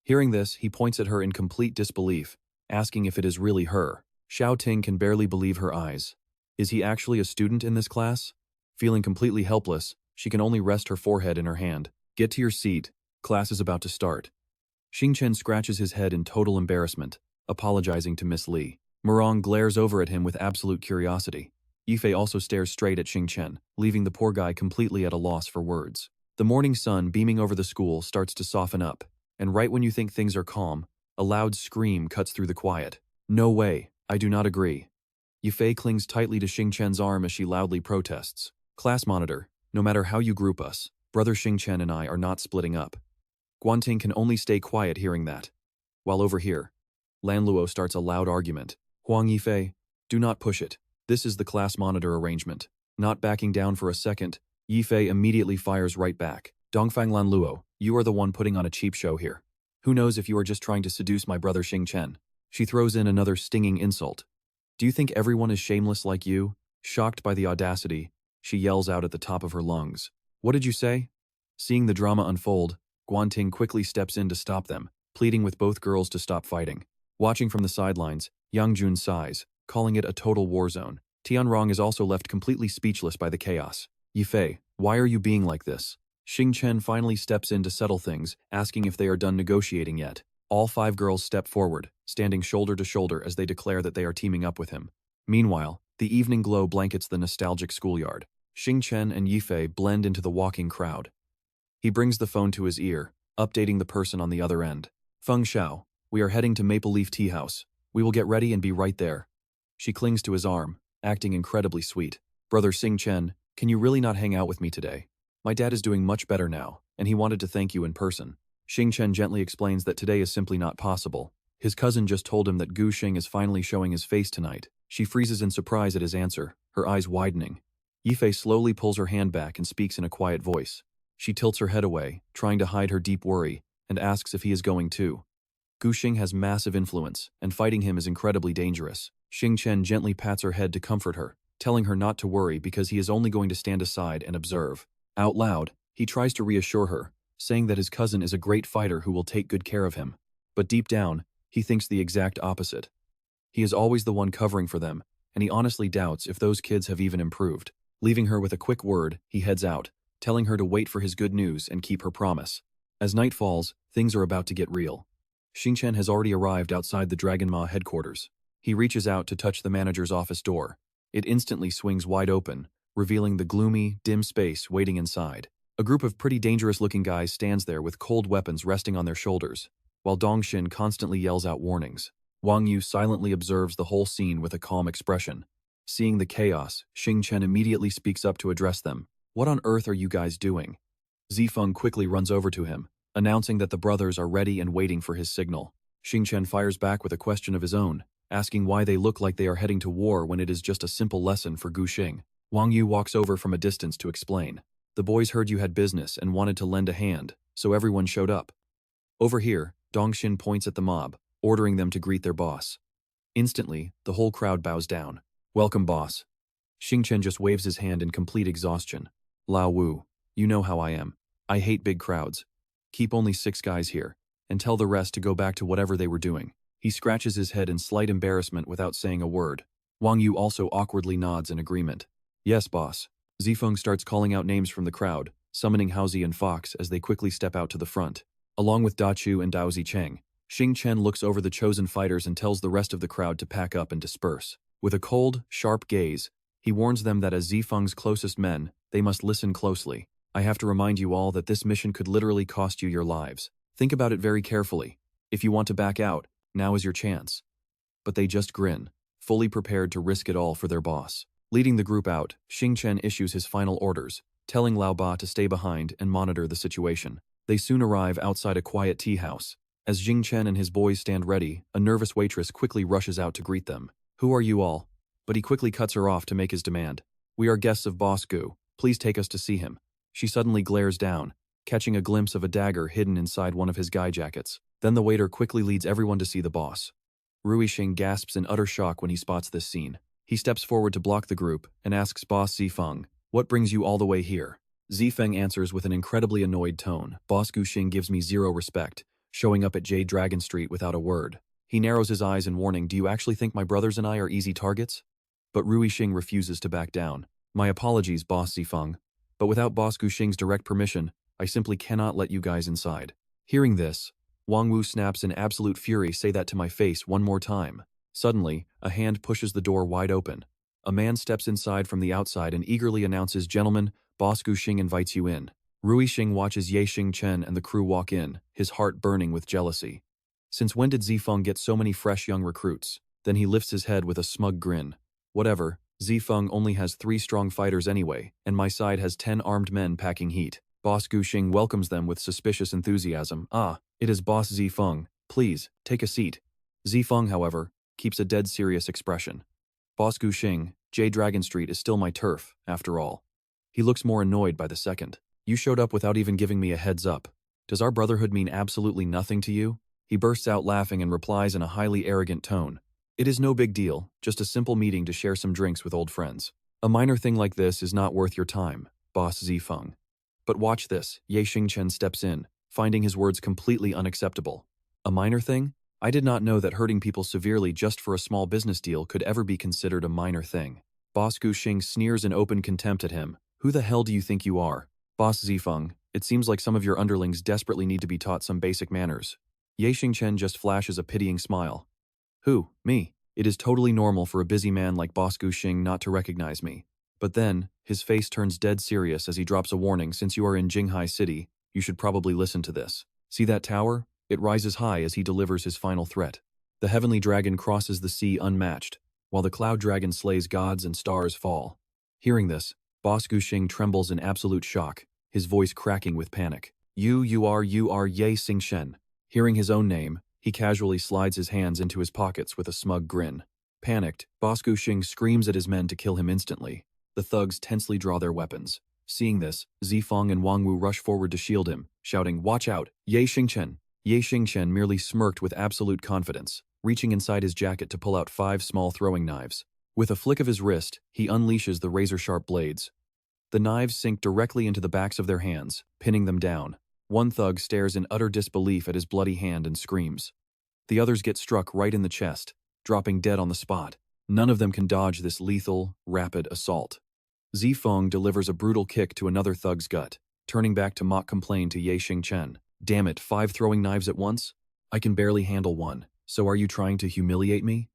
[SPEAKER 1] Hearing this, he points at her in complete disbelief, asking if it is really her. Xiaoting can barely believe her eyes. Is he actually a student in this class? Feeling completely helpless, she can only rest her forehead in her hand. "Get to your seat. Class is about to start." Xingchen scratches his head in total embarrassment, apologizing to Miss Li. Murong glares over at him with absolute curiosity. Yifei also stares straight at Xingchen, leaving the poor guy completely at a loss for words. The morning sun beaming over the school starts to soften up, and right when you think things are calm, a loud scream cuts through the quiet. No way, I do not agree. Yifei clings tightly to Xingchen's arm as she loudly protests. Class monitor, no matter how you group us, brother Xingchen and I are not splitting up. Guanting can only stay quiet hearing that. While over here, Lanluo starts a loud argument. Huang Yifei, do not push it. This is the class monitor arrangement. Not backing down for a second, Yifei immediately fires right back. Dongfang Lanluo, you are the one putting on a cheap show here. Who knows if you are just trying to seduce my brother Xingchen? She throws in another stinging insult. Do you think everyone is shameless like you? Shocked by the audacity, she yells out at the top of her lungs. What did you say? Seeing the drama unfold, Guanting quickly steps in to stop them, pleading with both girls to stop fighting. Watching from the sidelines, Yang Jun sighs, calling it a total war zone. Tianrong is also left completely speechless by the chaos. Yifei, why are you being like this? Xingchen finally steps in to settle things, asking if they are done negotiating yet. All 5 girls step forward, standing shoulder to shoulder as they declare that they are teaming up with him. Meanwhile, the evening glow blankets the nostalgic schoolyard. Xingchen and Yifei blend into the walking crowd. He brings the phone to his ear, updating the person on the other end. Feng Xiao, we are heading to Maple Leaf Tea House. We will get ready and be right there. She clings to his arm, acting incredibly sweet. Brother Xingchen, can you really not hang out with me today? My dad is doing much better now, and he wanted to thank you in person. Xingchen gently explains that today is simply not possible. His cousin just told him that Gu Xing is finally showing his face tonight. She freezes in surprise at his answer, her eyes widening. Yifei slowly pulls her hand back and speaks in a quiet voice. She tilts her head away, trying to hide her deep worry, and asks if he is going too. Gu Xing has massive influence, and fighting him is incredibly dangerous. Xingchen gently pats her head to comfort her, telling her not to worry because he is only going to stand aside and observe. Out loud, he tries to reassure her, saying that his cousin is a great fighter who will take good care of him. But deep down, he thinks the exact opposite. He is always the one covering for them, and he honestly doubts if those kids have even improved. Leaving her with a quick word, he heads out, telling her to wait for his good news and keep her promise. As night falls, things are about to get real. Xingchen has already arrived outside the Dragon Ma headquarters. He reaches out to touch the manager's office door. It instantly swings wide open, revealing the gloomy, dim space waiting inside. A group of pretty dangerous-looking guys stands there with cold weapons resting on their shoulders, while Dongxin constantly yells out warnings. Wang Yu silently observes the whole scene with a calm expression. Seeing the chaos, Xingchen immediately speaks up to address them. What on earth are you guys doing? Zifeng quickly runs over to him, announcing that the brothers are ready and waiting for his signal. Xingchen fires back with a question of his own, asking why they look like they are heading to war when it is just a simple lesson for Gu Xing. Wang Yu walks over from a distance to explain. The boys heard you had business and wanted to lend a hand, so everyone showed up. Over here, Dongxin points at the mob, ordering them to greet their boss. Instantly, the whole crowd bows down. Welcome, boss. Xingchen just waves his hand in complete exhaustion. Lao Wu, you know how I am. I hate big crowds. Keep only 6 guys here, and tell the rest to go back to whatever they were doing. He scratches his head in slight embarrassment without saying a word. Wang Yu also awkwardly nods in agreement. Yes, boss. Zifeng starts calling out names from the crowd, summoning Haozi and Fox as they quickly step out to the front. Along with Dachu and Dao Zicheng, Xingchen looks over the chosen fighters and tells the rest of the crowd to pack up and disperse. With a cold, sharp gaze, he warns them that as Zifeng's closest men, they must listen closely. I have to remind you all that this mission could literally cost you your lives. Think about it very carefully. If you want to back out, now is your chance. But they just grin, fully prepared to risk it all for their boss. Leading the group out, Xingchen issues his final orders, telling Lao Ba to stay behind and monitor the situation. They soon arrive outside a quiet tea house. As Xingchen and his boys stand ready, a nervous waitress quickly rushes out to greet them. Who are you all? But he quickly cuts her off to make his demand. We are guests of Boss Gu. Please take us to see him. She suddenly glares down, catching a glimpse of a dagger hidden inside one of his guy jackets. Then the waiter quickly leads everyone to see the boss. Rui Xing gasps in utter shock when he spots this scene. He steps forward to block the group and asks Boss Zifeng, what brings you all the way here? Zifeng answers with an incredibly annoyed tone. Boss Gu Xing gives me zero respect, showing up at Jade Dragon Street without a word. He narrows his eyes in warning, do you actually think my brothers and I are easy targets? But Rui Xing refuses to back down. My apologies, Boss Zifeng, but without Boss Gu Xing's direct permission, I simply cannot let you guys inside. Hearing this, Wang Wu snaps in absolute fury. Say that to my face one more time. Suddenly, a hand pushes the door wide open. A man steps inside from the outside and eagerly announces, "Gentlemen, Boss Gu Xing invites you in." Rui Xing watches Ye Xingchen and the crew walk in, his heart burning with jealousy. Since when did Zifeng get so many fresh young recruits? Then he lifts his head with a smug grin. Whatever, Zifeng only has 3 strong fighters anyway, and my side has 10 armed men packing heat. Boss Gu Xing welcomes them with suspicious enthusiasm. "Ah, it is Boss Zifeng. Please, take a seat." Zifeng, however, keeps a dead serious expression. "Boss Gu Xing, J Dragon Street is still my turf, after all." He looks more annoyed by the second. "You showed up without even giving me a heads up. Does our brotherhood mean absolutely nothing to you?" He bursts out laughing and replies in a highly arrogant tone. "It is no big deal, just a simple meeting to share some drinks with old friends. A minor thing like this is not worth your time, Boss Zifeng." But watch this, Ye Xingchen steps in, finding his words completely unacceptable. "A minor thing? I did not know that hurting people severely just for a small business deal could ever be considered a minor thing." Boss Gu Xing sneers in open contempt at him. "Who the hell do you think you are? Boss Zifeng, it seems like some of your underlings desperately need to be taught some basic manners." Ye Xingchen just flashes a pitying smile. "Who, me? It is totally normal for a busy man like Boss Gu Xing not to recognize me." But then, his face turns dead serious as he drops a warning. "Since you are in Jinghai City, you should probably listen to this. See that tower? It rises high as he delivers his final threat. The heavenly dragon crosses the sea unmatched, while the cloud dragon slays gods and stars fall." Hearing this, Boss Gu Xing trembles in absolute shock, his voice cracking with panic. You are Ye Xingchen." Hearing his own name, he casually slides his hands into his pockets with a smug grin. Panicked, Boss Gu Xing screams at his men to kill him instantly. The thugs tensely draw their weapons. Seeing this, Zifeng and Wang Wu rush forward to shield him, shouting, "Watch out, Ye Xingchen!" Ye Xingchen merely smirked with absolute confidence, reaching inside his jacket to pull out 5 small throwing knives. With a flick of his wrist, he unleashes the razor-sharp blades. The knives sink directly into the backs of their hands, pinning them down. One thug stares in utter disbelief at his bloody hand and screams. The others get struck right in the chest, dropping dead on the spot. None of them can dodge this lethal, rapid assault. Zifeng delivers a brutal kick to another thug's gut, turning back to mock complain to Ye Xingchen. "Damn it, 5 throwing knives at once? I can barely handle one, so are you trying to humiliate me?"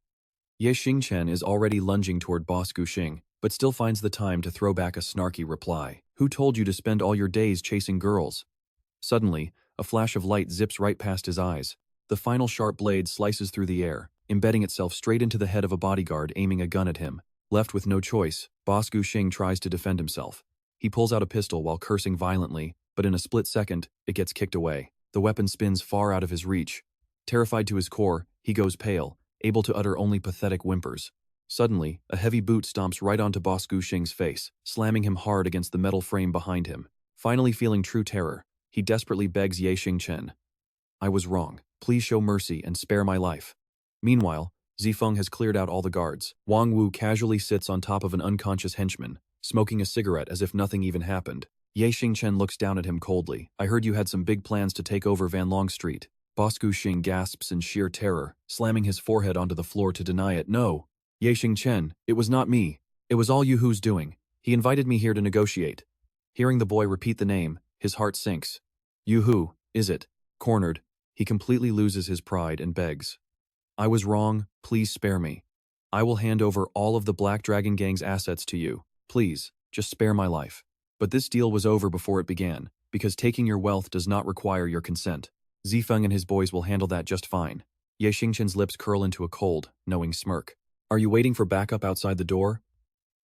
[SPEAKER 1] Ye Xingchen is already lunging toward Boss Gu Xing, but still finds the time to throw back a snarky reply. "Who told you to spend all your days chasing girls?" Suddenly, a flash of light zips right past his eyes. The final sharp blade slices through the air, embedding itself straight into the head of a bodyguard aiming a gun at him. Left with no choice, Boss Gu Xing tries to defend himself. He pulls out a pistol while cursing violently, but in a split second, it gets kicked away. The weapon spins far out of his reach. Terrified to his core, he goes pale, able to utter only pathetic whimpers. Suddenly, a heavy boot stomps right onto Boss Gu Xing's face, slamming him hard against the metal frame behind him. Finally feeling true terror, he desperately begs Ye Xingchen, "I was wrong. Please show mercy and spare my life." Meanwhile, Zifeng has cleared out all the guards. Wang Wu casually sits on top of an unconscious henchman, smoking a cigarette as if nothing even happened. Ye Xingchen looks down at him coldly. "I heard you had some big plans to take over Vanlong Street." Boss Gu Xing gasps in sheer terror, slamming his forehead onto the floor to deny it. "No, Ye Xingchen, it was not me. It was all Yuhu's doing. He invited me here to negotiate." Hearing the boy repeat the name, his heart sinks. "Yuhu, is it?" Cornered, he completely loses his pride and begs, "I was wrong, please spare me. I will hand over all of the Black Dragon Gang's assets to you. Please, just spare my life." But this deal was over before it began, because taking your wealth does not require your consent. Zifeng and his boys will handle that just fine. Ye Xingchen's lips curl into a cold, knowing smirk. "Are you waiting for backup outside the door?"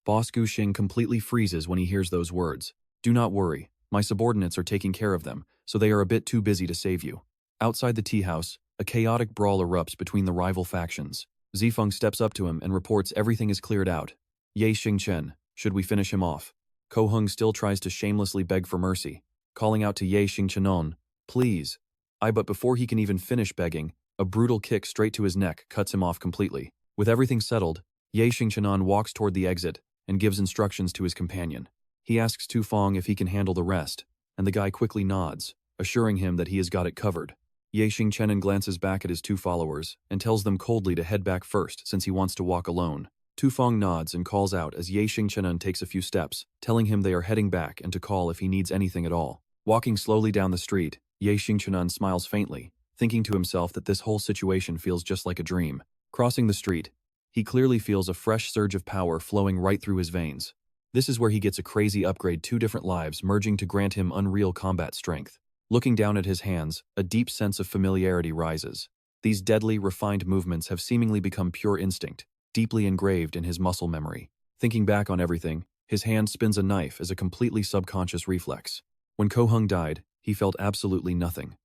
[SPEAKER 1] Boss Gu Xing completely freezes when he hears those words. "Do not worry, my subordinates are taking care of them, so they are a bit too busy to save you." Outside the tea house, a chaotic brawl erupts between the rival factions. Zifeng steps up to him and reports everything is cleared out. "Ye Xingchen, should we finish him off?" Ko Hung still tries to shamelessly beg for mercy, calling out to Ye Xingchenon, "Please." But before he can even finish begging, a brutal kick straight to his neck cuts him off completely. With everything settled, Ye Xingchenon walks toward the exit and gives instructions to his companion. He asks Tu Fong if he can handle the rest, and the guy quickly nods, assuring him that he has got it covered. Ye Xingchen glances back at his 2 followers and tells them coldly to head back first since he wants to walk alone. Tu Fong nods and calls out as Ye Xingchen takes a few steps, telling him they are heading back and to call if he needs anything at all. Walking slowly down the street, Ye Xingchen smiles faintly, thinking to himself that this whole situation feels just like a dream. Crossing the street, he clearly feels a fresh surge of power flowing right through his veins. This is where he gets a crazy upgrade, 2 different lives merging to grant him unreal combat strength. Looking down at his hands, a deep sense of familiarity rises. These deadly, refined movements have seemingly become pure instinct, deeply engraved in his muscle memory. Thinking back on everything, his hand spins a knife as a completely subconscious reflex. When Ko Hung died, he felt absolutely nothing.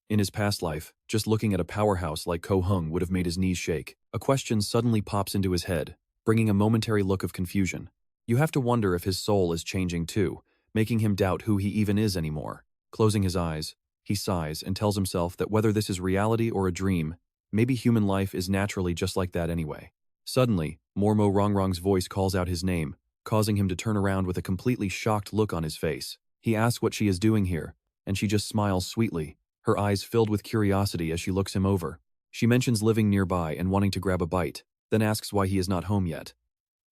[SPEAKER 1] In his past life, just looking at a powerhouse like Ko Hung would have made his knees shake. A question suddenly pops into his head, bringing a momentary look of confusion. You have to wonder if his soul is changing too, making him doubt who he even is anymore. Closing his eyes, he sighs and tells himself that whether this is reality or a dream, maybe human life is naturally just like that anyway. Suddenly, Mormo Rongrong's voice calls out his name, causing him to turn around with a completely shocked look on his face. He asks what she is doing here, and she just smiles sweetly, her eyes filled with curiosity as she looks him over. She mentions living nearby and wanting to grab a bite, then asks why he is not home yet.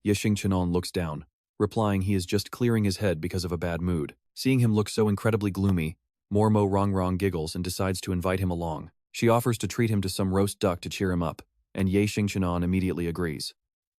[SPEAKER 1] Xingchen looks down, replying he is just clearing his head because of a bad mood. Seeing him look so incredibly gloomy, Mormo Rongrong giggles and decides to invite him along. She offers to treat him to some roast duck to cheer him up, and Xingchen immediately agrees.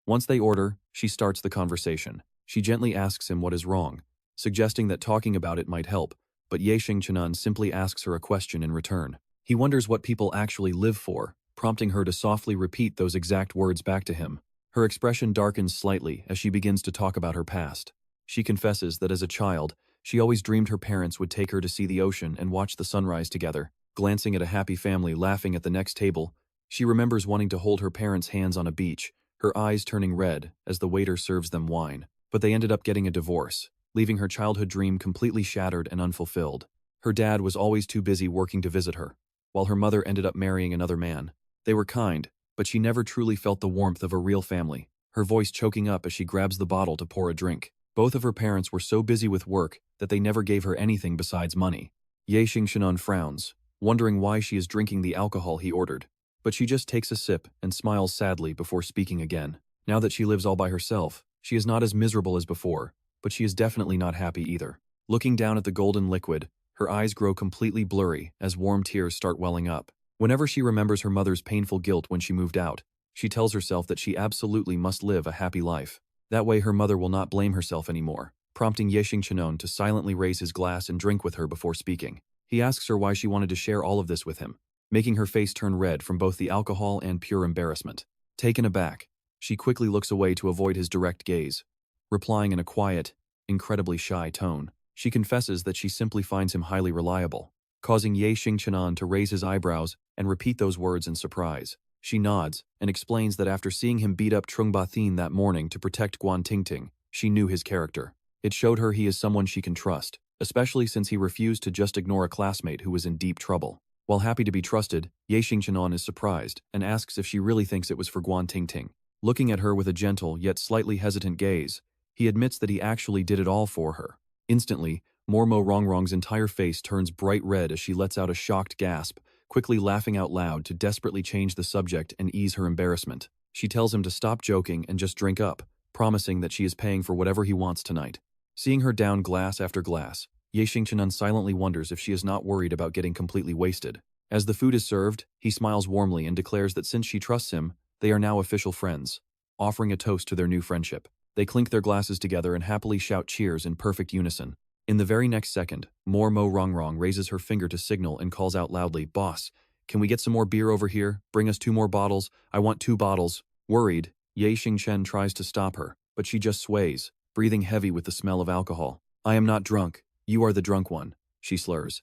[SPEAKER 1] Once they order, she starts the conversation. She gently asks him what is wrong, suggesting that talking about it might help, but Xingchen simply asks her a question in return. He wonders what people actually live for, prompting her to softly repeat those exact words back to him. Her expression darkens slightly as she begins to talk about her past. She confesses that as a child, she always dreamed her parents would take her to see the ocean and watch the sunrise together. Glancing at a happy family laughing at the next table, she remembers wanting to hold her parents' hands on a beach, her eyes turning red as the waiter serves them wine. But they ended up getting a divorce, leaving her childhood dream completely shattered and unfulfilled. Her dad was always too busy working to visit her, while her mother ended up marrying another man. They were kind, but she never truly felt the warmth of a real family, her voice choking up as she grabs the bottle to pour a drink. Both of her parents were so busy with work that they never gave her anything besides money. Xingchen frowns, wondering why she is drinking the alcohol he ordered. But she just takes a sip and smiles sadly before speaking again. Now that she lives all by herself, she is not as miserable as before, but she is definitely not happy either. Looking down at the golden liquid, her eyes grow completely blurry as warm tears start welling up. Whenever she remembers her mother's painful guilt when she moved out, she tells herself that she absolutely must live a happy life. That way her mother will not blame herself anymore, prompting Xingchen to silently raise his glass and drink with her before speaking. He asks her why she wanted to share all of this with him, making her face turn red from both the alcohol and pure embarrassment. Taken aback, she quickly looks away to avoid his direct gaze, replying in a quiet, incredibly shy tone. She confesses that she simply finds him highly reliable, causing Xingchen to raise his eyebrows and repeat those words in surprise. She nods and explains that after seeing him beat up Trung Bathin that morning to protect Guan Tingting, she knew his character. It showed her he is someone she can trust, especially since he refused to just ignore a classmate who was in deep trouble. While happy to be trusted, Xingchen is surprised and asks if she really thinks it was for Guan Tingting. Looking at her with a gentle yet slightly hesitant gaze, he admits that he actually did it all for her. Instantly, Mormo Rongrong's entire face turns bright red as she lets out a shocked gasp, quickly laughing out loud to desperately change the subject and ease her embarrassment. She tells him to stop joking and just drink up, promising that she is paying for whatever he wants tonight. Seeing her down glass after glass, Xingchen silently wonders if she is not worried about getting completely wasted. As the food is served, he smiles warmly and declares that since she trusts him, they are now official friends, offering a toast to their new friendship. They clink their glasses together and happily shout cheers in perfect unison. In the very next second, Mormo Rongrong raises her finger to signal and calls out loudly, "Boss, can we get some more beer over here? Bring us 2 more bottles. I want 2 bottles." Worried, Xingchen tries to stop her, but she just sways, breathing heavy with the smell of alcohol. "I am not drunk. You are the drunk one," she slurs.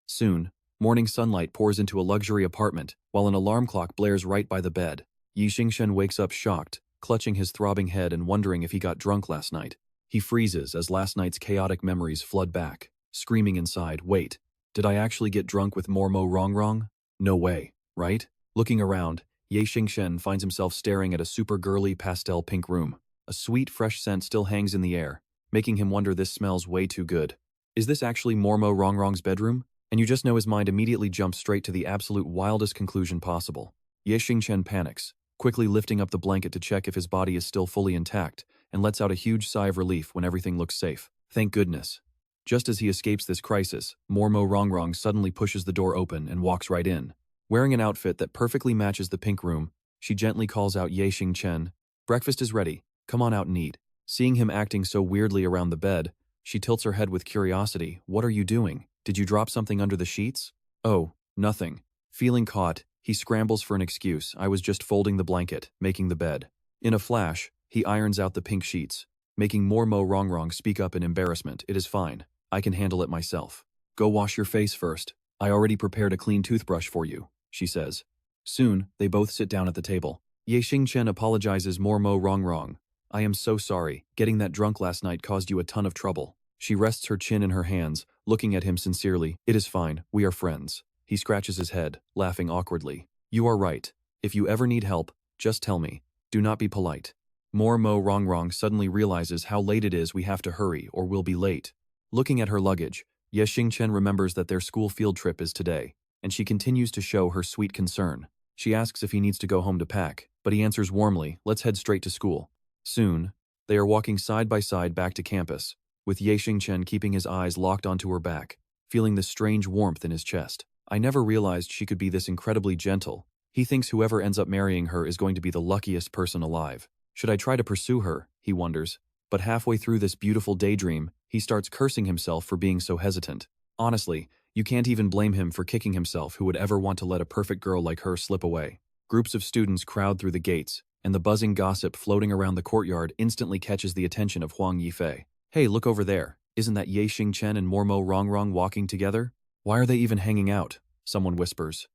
[SPEAKER 1] Soon, morning sunlight pours into a luxury apartment, while an alarm clock blares right by the bed. Xingchen wakes up shocked, clutching his throbbing head and wondering if he got drunk last night. He freezes as last night's chaotic memories flood back, screaming inside, "Wait, did I actually get drunk with Mormo Rongrong? No way, right?" Looking around, Xingchen finds himself staring at a super girly pastel pink room. A sweet, fresh scent still hangs in the air, making him wonder this smells way too good. Is this actually Mormo Rongrong's bedroom? And you just know his mind immediately jumps straight to the absolute wildest conclusion possible. Xingchen panics, quickly lifting up the blanket to check if his body is still fully intact, and lets out a huge sigh of relief when everything looks safe. Thank goodness. Just as he escapes this crisis, Mormo Rongrong suddenly pushes the door open and walks right in. Wearing an outfit that perfectly matches the pink room, she gently calls out Ye Xingchen, "Breakfast is ready, come on out and eat." Seeing him acting so weirdly around the bed, she tilts her head with curiosity. "What are you doing? Did you drop something under the sheets?" "Oh, nothing." Feeling caught, he scrambles for an excuse. "I was just folding the blanket, making the bed." In a flash, he irons out the pink sheets, making Mormo Rongrong speak up in embarrassment. "It is fine. I can handle it myself. Go wash your face first. I already prepared a clean toothbrush for you," she says. Soon, they both sit down at the table. Ye Xingchen apologizes Mormo Rongrong. "I am so sorry. Getting that drunk last night caused you a ton of trouble." She rests her chin in her hands, looking at him sincerely. "It is fine. We are friends." He scratches his head, laughing awkwardly. "You are right. If you ever need help, just tell me. Do not be polite." Mormo Rongrong suddenly realizes how late it is. "We have to hurry or we'll be late." Looking at her luggage, Ye Xingchen remembers that their school field trip is today, and she continues to show her sweet concern. She asks if he needs to go home to pack, but he answers warmly, "Let's head straight to school." Soon, they are walking side by side back to campus, with Ye Xingchen keeping his eyes locked onto her back, feeling this strange warmth in his chest. I never realized she could be this incredibly gentle. He thinks whoever ends up marrying her is going to be the luckiest person alive. Should I try to pursue her, he wonders. But halfway through this beautiful daydream, he starts cursing himself for being so hesitant. Honestly, you can't even blame him for kicking himself. Who would ever want to let a perfect girl like her slip away? Groups of students crowd through the gates, and the buzzing gossip floating around the courtyard instantly catches the attention of Huang Yifei. "Hey, look over there. Isn't that Ye Xingchen and Mormo Rongrong walking together? Why are they even hanging out?" someone whispers.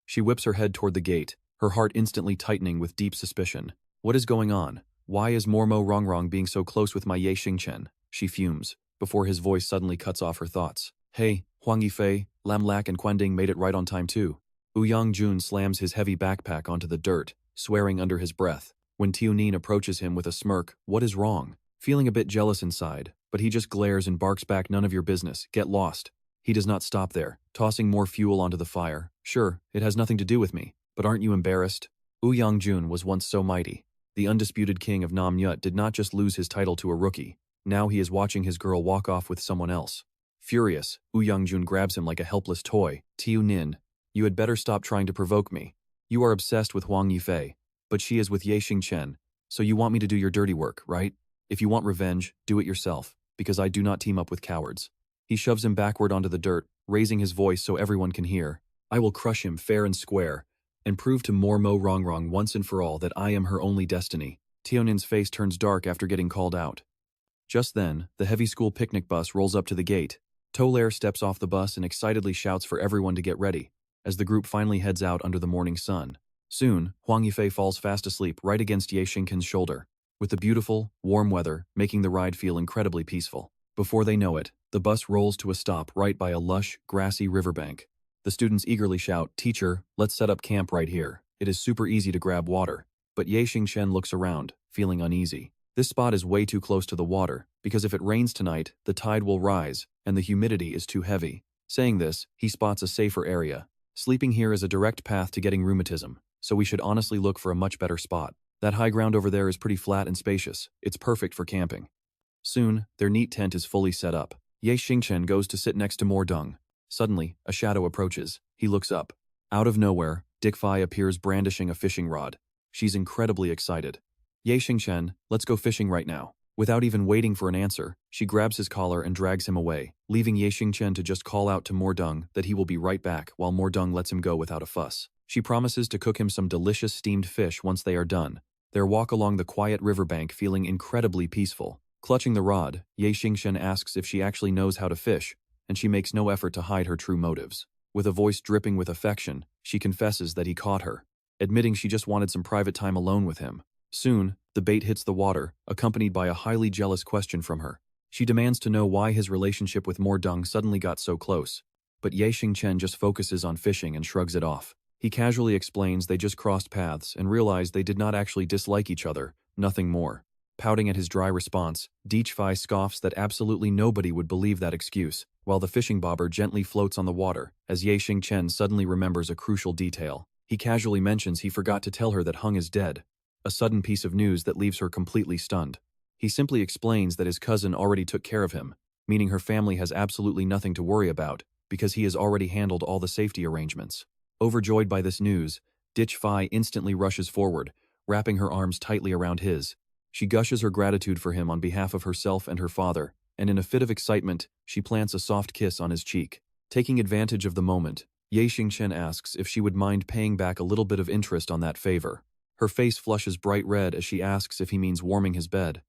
[SPEAKER 1] She whips her head toward the gate, her heart instantly tightening with deep suspicion. What is going on? Why is Mormo Rongrong being so close with my Ye Xingchen? She fumes, before his voice suddenly cuts off her thoughts. "Hey, Huang Yifei, Lam Lak and Quending made it right on time too." Ouyang Jun slams his heavy backpack onto the dirt, swearing under his breath. When Tiunin approaches him with a smirk, "What is wrong?" Feeling a bit jealous inside, but he just glares and barks back, "None of your business, get lost." He does not stop there, tossing more fuel onto the fire. "Sure, it has nothing to do with me, but aren't you embarrassed?" Ouyang Jun was once so mighty. The undisputed king of Nam Nyut did not just lose his title to a rookie. Now he is watching his girl walk off with someone else. Furious, Ouyang Jun grabs him like a helpless toy. "Tiu Nin, you had better stop trying to provoke me. You are obsessed with Huang Yifei, but she is with Ye Xingchen, so you want me to do your dirty work, right? If you want revenge, do it yourself, because I do not team up with cowards." He shoves him backward onto the dirt, raising his voice so everyone can hear. "I will crush him fair and square, and prove to Mormo Rongrong once and for all that I am her only destiny." Tionin's face turns dark after getting called out. Just then, the heavy school picnic bus rolls up to the gate. Tolaire steps off the bus and excitedly shouts for everyone to get ready, as the group finally heads out under the morning sun. Soon, Huang Yifei falls fast asleep right against Ye Xingchen's shoulder, with the beautiful, warm weather making the ride feel incredibly peaceful. Before they know it, the bus rolls to a stop right by a lush, grassy riverbank. The students eagerly shout, "Teacher, let's set up camp right here. It is super easy to grab water." But Ye Xingchen looks around, feeling uneasy. This spot is way too close to the water, because if it rains tonight, the tide will rise, and the humidity is too heavy. Saying this, he spots a safer area. "Sleeping here is a direct path to getting rheumatism, so we should honestly look for a much better spot. That high ground over there is pretty flat and spacious. It's perfect for camping." Soon, their neat tent is fully set up. Ye Xingchen goes to sit next to Mordung. Suddenly, a shadow approaches. He looks up. Out of nowhere, Dick Fai appears brandishing a fishing rod. She's incredibly excited. "Ye Xingchen, let's go fishing right now." Without even waiting for an answer, she grabs his collar and drags him away, leaving Ye Xingchen to just call out to Mordung that he will be right back while Mordung lets him go without a fuss. She promises to cook him some delicious steamed fish once they are done. Their walk along the quiet riverbank feeling incredibly peaceful. Clutching the rod, Ye Xingchen asks if she actually knows how to fish, and she makes no effort to hide her true motives. With a voice dripping with affection, she confesses that he caught her, admitting she just wanted some private time alone with him. Soon, the bait hits the water, accompanied by a highly jealous question from her. She demands to know why his relationship with Mordung suddenly got so close, but Ye Xingchen just focuses on fishing and shrugs it off. He casually explains they just crossed paths and realized they did not actually dislike each other, nothing more. Pouting at his dry response, Deech Fai scoffs that absolutely nobody would believe that excuse, while the fishing bobber gently floats on the water, as Ye Xingchen suddenly remembers a crucial detail. He casually mentions he forgot to tell her that Hung is dead, a sudden piece of news that leaves her completely stunned. He simply explains that his cousin already took care of him, meaning her family has absolutely nothing to worry about, because he has already handled all the safety arrangements. Overjoyed by this news, Ditch Fi instantly rushes forward, wrapping her arms tightly around his. She gushes her gratitude for him on behalf of herself and her father, and in a fit of excitement, she plants a soft kiss on his cheek. Taking advantage of the moment, Xingchen asks if she would mind paying back a little bit of interest on that favor. Her face flushes bright red as she asks if he means warming his bed,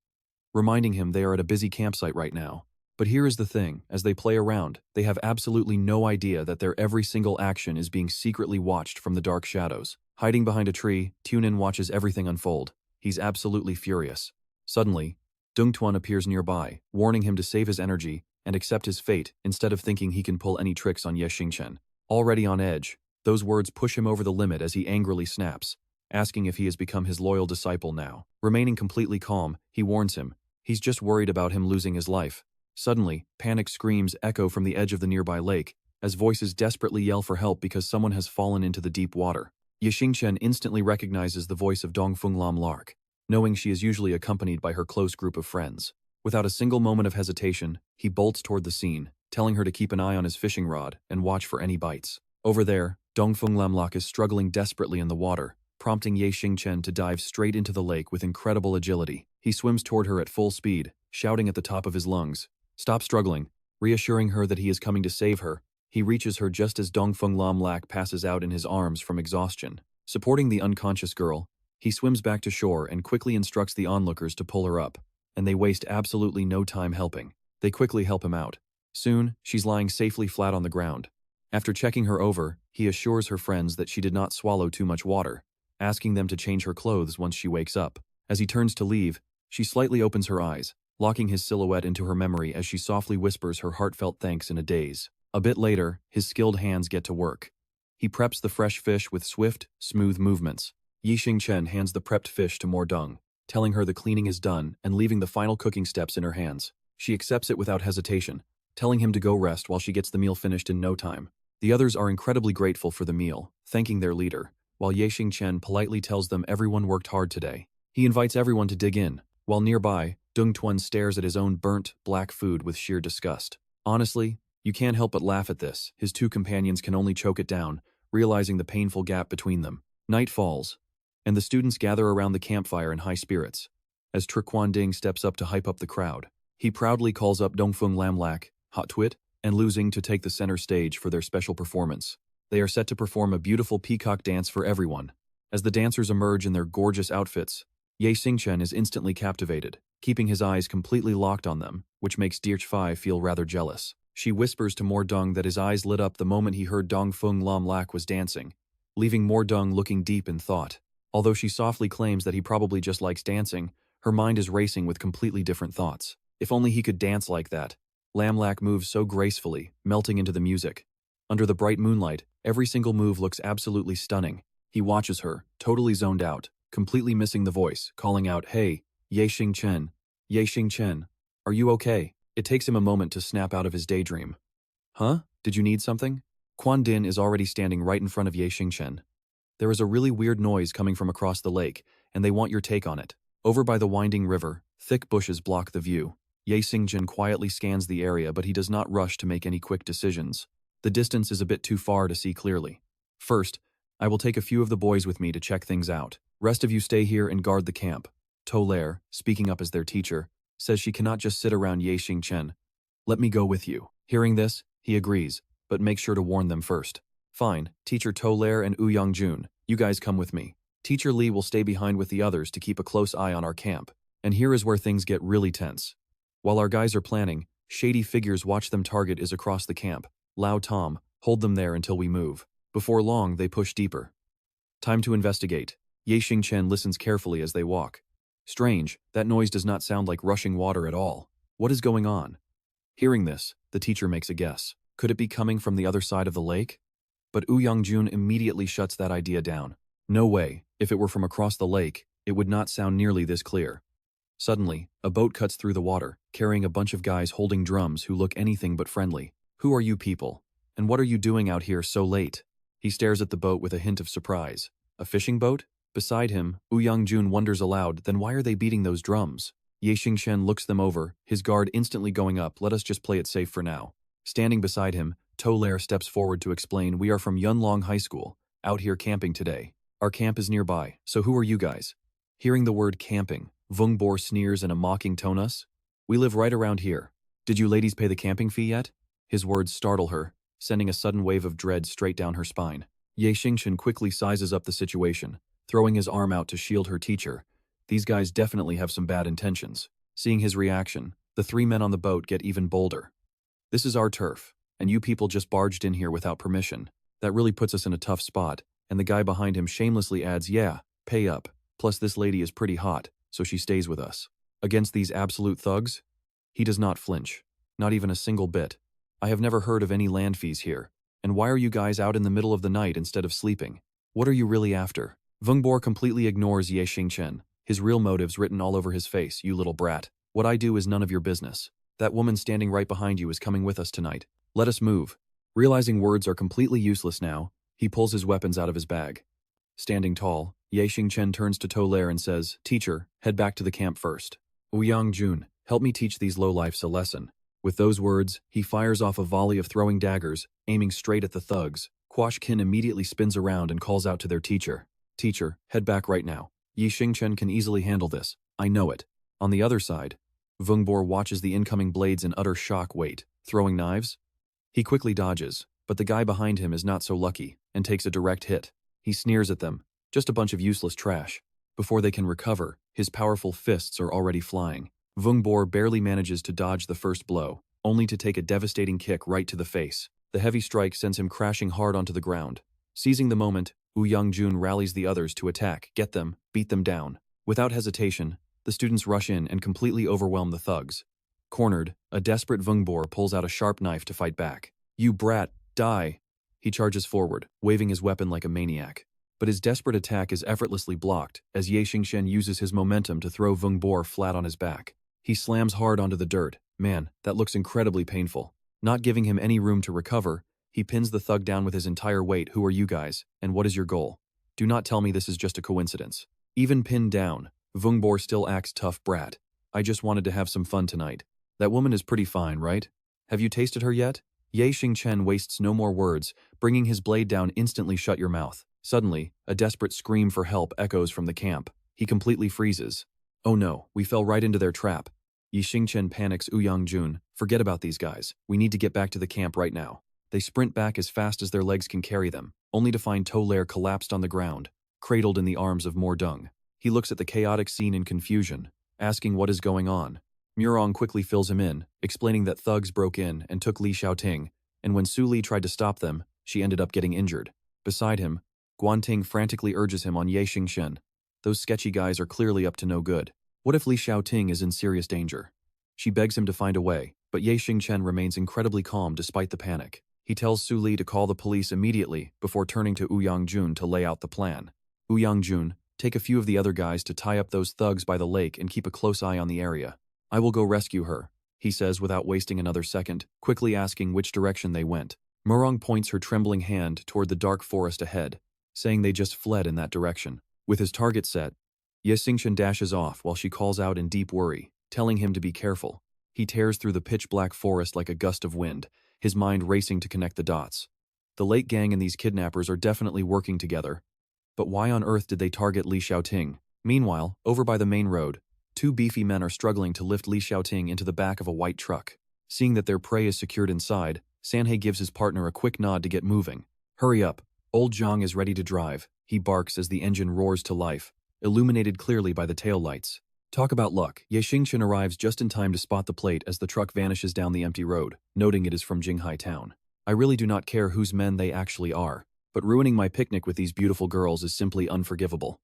[SPEAKER 1] reminding him they are at a busy campsite right now. But here is the thing, as they play around, they have absolutely no idea that their every single action is being secretly watched from the dark shadows. Hiding behind a tree, Tunin watches everything unfold. He's absolutely furious. Suddenly, Dongtuan appears nearby, warning him to save his energy and accept his fate instead of thinking he can pull any tricks on Xingchen. Already on edge, those words push him over the limit as he angrily snaps, asking if he has become his loyal disciple now. Remaining completely calm, he warns him. He's just worried about him losing his life. Suddenly, panic screams echo from the edge of the nearby lake, as voices desperately yell for help because someone has fallen into the deep water. Xingchen instantly recognizes the voice of Dongfeng Lam Lark, knowing she is usually accompanied by her close group of friends. Without a single moment of hesitation, he bolts toward the scene, telling her to keep an eye on his fishing rod and watch for any bites. Over there, Dongfeng Lam Lark is struggling desperately in the water, prompting Xingchen to dive straight into the lake with incredible agility. He swims toward her at full speed, shouting at the top of his lungs, "Stop struggling," reassuring her that he is coming to save her. He reaches her just as Dongfeng Lam Lak passes out in his arms from exhaustion. Supporting the unconscious girl, he swims back to shore and quickly instructs the onlookers to pull her up, and they waste absolutely no time helping. They quickly help him out. Soon, she's lying safely flat on the ground. After checking her over, he assures her friends that she did not swallow too much water, asking them to change her clothes once she wakes up. As he turns to leave, she slightly opens her eyes, locking his silhouette into her memory as she softly whispers her heartfelt thanks in a daze. A bit later, his skilled hands get to work. He preps the fresh fish with swift, smooth movements. Xingchen hands the prepped fish to Mordung, telling her the cleaning is done and leaving the final cooking steps in her hands. She accepts it without hesitation, telling him to go rest while she gets the meal finished in no time. The others are incredibly grateful for the meal, thanking their leader, while Xingchen politely tells them everyone worked hard today. He invites everyone to dig in, while nearby, Dongtuan stares at his own burnt, black food with sheer disgust. Honestly, you can't help but laugh at this. His two companions can only choke it down, realizing the painful gap between them. Night falls, and the students gather around the campfire in high spirits. As Triquan Ding steps up to hype up the crowd, he proudly calls up Dongfeng Lam Lak, Hot Twit, and Lu Xing to take the center stage for their special performance. They are set to perform a beautiful peacock dance for everyone. As the dancers emerge in their gorgeous outfits, Xingchen is instantly captivated, keeping his eyes completely locked on them, which makes Dirch Fai feel rather jealous. She whispers to Mordung that his eyes lit up the moment he heard Dongfeng Lam Lak was dancing, leaving Mordung looking deep in thought. Although she softly claims that he probably just likes dancing, her mind is racing with completely different thoughts. If only he could dance like that. Lam Lak moves so gracefully, melting into the music. Under the bright moonlight, every single move looks absolutely stunning. He watches her, totally zoned out, completely missing the voice, calling out, "Hey, Xingchen, Xingchen, are you okay?" It takes him a moment to snap out of his daydream. "Huh? Did you need something?" Quan Din is already standing right in front of Xingchen. "There is a really weird noise coming from across the lake, and they want your take on it." Over by the winding river, thick bushes block the view. Xingchen quietly scans the area, but he does not rush to make any quick decisions. The distance is a bit too far to see clearly. "First, I will take a few of the boys with me to check things out. Rest of you stay here and guard the camp." Tolaire, speaking up as their teacher, says she cannot just sit around Xingchen. "Let me go with you." Hearing this, he agrees, but makes sure to warn them first. "Fine, Teacher Tolaire and Ouyang Jun, you guys come with me. Teacher Li will stay behind with the others to keep a close eye on our camp." And here is where things get really tense. While our guys are planning, shady figures watch them. Target is across the camp. Lao Tom, hold them there until we move. Before long, they push deeper. Time to investigate. Xingchen listens carefully as they walk. Strange, that noise does not sound like rushing water at all. What is going on? Hearing this, the teacher makes a guess. Could it be coming from the other side of the lake? But Ouyang Jun immediately shuts that idea down. No way, if it were from across the lake, it would not sound nearly this clear. Suddenly, a boat cuts through the water, carrying a bunch of guys holding drums who look anything but friendly. "Who are you people? And what are you doing out here so late?" He stares at the boat with a hint of surprise. A fishing boat? Beside him, Ouyang Jun wonders aloud, then why are they beating those drums? Xingchen looks them over, his guard instantly going up. "Let us just play it safe for now." Standing beside him, Tolaire steps forward to explain, "We are from Yunlong High School, out here camping today. Our camp is nearby, so who are you guys? Hearing the word camping, Vungbor sneers in a mocking tone us. We live right around here. Did you ladies pay the camping fee yet? His words startle her, sending a sudden wave of dread straight down her spine. Xingchen quickly sizes up the situation, throwing his arm out to shield her teacher. These guys definitely have some bad intentions. Seeing his reaction, the three men on the boat get even bolder. This is our turf, and you people just barged in here without permission. That really puts us in a tough spot, and the guy behind him shamelessly adds, yeah, pay up. Plus this lady is pretty hot, so she stays with us. Against these absolute thugs? He does not flinch. Not even a single bit. I have never heard of any land fees here. And why are you guys out in the middle of the night instead of sleeping? What are you really after? Vungbor completely ignores Xingchen, his real motives written all over his face. You little brat. What I do is none of your business. That woman standing right behind you is coming with us tonight. Let us move. Realizing words are completely useless now, he pulls his weapons out of his bag. Standing tall, Xingchen turns to Tolaire and says, Teacher, head back to the camp first. Yunlong, help me teach these lowlifes a lesson. With those words, he fires off a volley of throwing daggers, aiming straight at the thugs. Quashkin immediately spins around and calls out to their teacher. Teacher, head back right now. Xingchen can easily handle this. I know it. On the other side, Vungbor watches the incoming blades in utter shock. Wait, throwing knives? He quickly dodges, but the guy behind him is not so lucky, and takes a direct hit. He sneers at them. Just a bunch of useless trash. Before they can recover, his powerful fists are already flying. Vungbor barely manages to dodge the first blow, only to take a devastating kick right to the face. The heavy strike sends him crashing hard onto the ground. Seizing the moment, Yunlong rallies the others to attack, get them, beat them down. Without hesitation, the students rush in and completely overwhelm the thugs. Cornered, a desperate Vungbor pulls out a sharp knife to fight back. You brat, die! He charges forward, waving his weapon like a maniac. But his desperate attack is effortlessly blocked as Xingchen uses his momentum to throw Vungbor flat on his back. He slams hard onto the dirt. Man, that looks incredibly painful. Not giving him any room to recover, he pins the thug down with his entire weight. Who are you guys, and what is your goal? Do not tell me this is just a coincidence. Even pinned down, Vungbor still acts tough. Brat. I just wanted to have some fun tonight. That woman is pretty fine, right? Have you tasted her yet? Xingchen wastes no more words, bringing his blade down instantly. Shut your mouth. Suddenly, a desperate scream for help echoes from the camp. He completely freezes. Oh no, we fell right into their trap. Xingchen panics. Yunlong, forget about these guys. We need to get back to the camp right now. They sprint back as fast as their legs can carry them, only to find Tolaire collapsed on the ground, cradled in the arms of more dung. He looks at the chaotic scene in confusion, asking what is going on. Murong quickly fills him in, explaining that thugs broke in and took Li Xiaoting, and when Su Li tried to stop them, she ended up getting injured. Beside him, Guanting frantically urges him on Xingchen. Those sketchy guys are clearly up to no good. What if Li Xiaoting is in serious danger? She begs him to find a way, but Xingchen remains incredibly calm despite the panic. He tells Su Li to call the police immediately before turning to Yunlong to lay out the plan. Yunlong, take a few of the other guys to tie up those thugs by the lake and keep a close eye on the area. I will go rescue her, he says without wasting another second, quickly asking which direction they went. Murong points her trembling hand toward the dark forest ahead, saying they just fled in that direction. With his target set, Xingchen dashes off while she calls out in deep worry, telling him to be careful. He tears through the pitch-black forest like a gust of wind, his mind racing to connect the dots. The lake gang and these kidnappers are definitely working together. But why on earth did they target Li Xiaoting? Meanwhile, over by the main road, two beefy men are struggling to lift Li Xiaoting into the back of a white truck. Seeing that their prey is secured inside, Sanhei gives his partner a quick nod to get moving. Hurry up. Old Zhang is ready to drive, he barks as the engine roars to life, illuminated clearly by the taillights. Talk about luck. Xingchen arrives just in time to spot the plate as the truck vanishes down the empty road, noting it is from Jinghai town. I really do not care whose men they actually are, but ruining my picnic with these beautiful girls is simply unforgivable.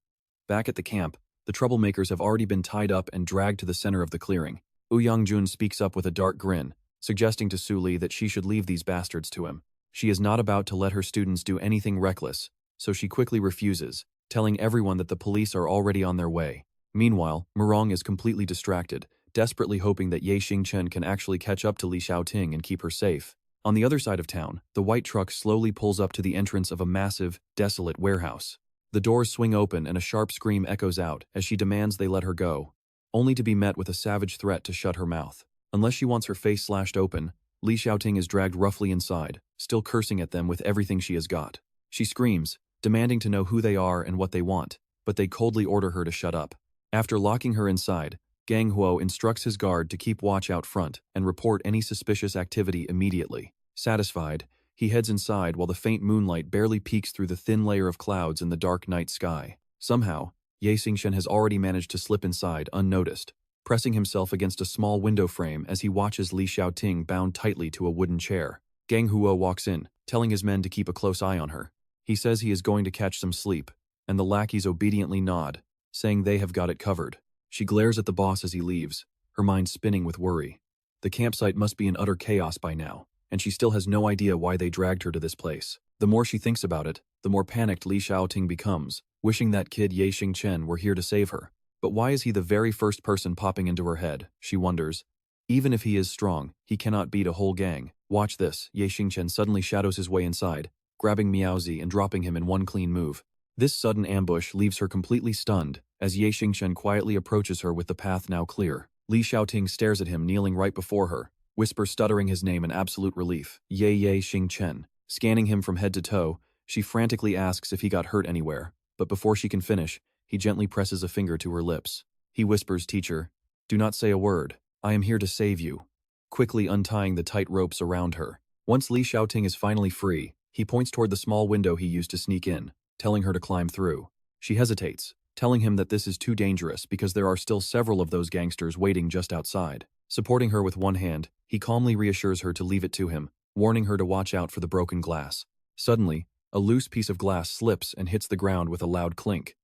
[SPEAKER 1] Back at the camp, the troublemakers have already been tied up and dragged to the center of the clearing. Yunlong speaks up with a dark grin, suggesting to Su Li that she should leave these bastards to him. She is not about to let her students do anything reckless, so she quickly refuses, telling everyone that the police are already on their way. Meanwhile, Murong is completely distracted, desperately hoping that Xingchen can actually catch up to Li Xiaoting and keep her safe. On the other side of town, the white truck slowly pulls up to the entrance of a massive, desolate warehouse. The doors swing open and a sharp scream echoes out as she demands they let her go, only to be met with a savage threat to shut her mouth. Unless she wants her face slashed open, Li Xiaoting is dragged roughly inside, still cursing at them with everything she has got. She screams, demanding to know who they are and what they want, but they coldly order her to shut up. After locking her inside, Gang Huo instructs his guard to keep watch out front and report any suspicious activity immediately. Satisfied, he heads inside while the faint moonlight barely peeks through the thin layer of clouds in the dark night sky. Somehow, Xingchen has already managed to slip inside unnoticed, pressing himself against a small window frame as he watches Li Xiaoting bound tightly to a wooden chair. Gang Huo walks in, telling his men to keep a close eye on her. He says he is going to catch some sleep, and the lackeys obediently nod, saying they have got it covered. She glares at the boss as he leaves, her mind spinning with worry. The campsite must be in utter chaos by now, and she still has no idea why they dragged her to this place. The more she thinks about it, the more panicked Li Xiaoting becomes, wishing that kid Xingchen were here to save her. But why is he the very first person popping into her head, she wonders. Even if he is strong, he cannot beat a whole gang. Watch this, Xingchen suddenly shadows his way inside, grabbing Miaozi and dropping him in one clean move. This sudden ambush leaves her completely stunned, as Xingchen quietly approaches her with the path now clear. Li Xiaoting stares at him kneeling right before her, whispers stuttering his name in absolute relief. Xingchen. Scanning him from head to toe, she frantically asks if he got hurt anywhere, but before she can finish, he gently presses a finger to her lips. He whispers, "Teacher, do not say a word. I am here to save you," quickly untying the tight ropes around her. Once Li Xiaoting is finally free, he points toward the small window he used to sneak in, telling her to climb through. She hesitates, telling him that this is too dangerous because there are still several of those gangsters waiting just outside. Supporting her with one hand, he calmly reassures her to leave it to him, warning her to watch out for the broken glass. Suddenly, a loose piece of glass slips and hits the ground with a loud clink.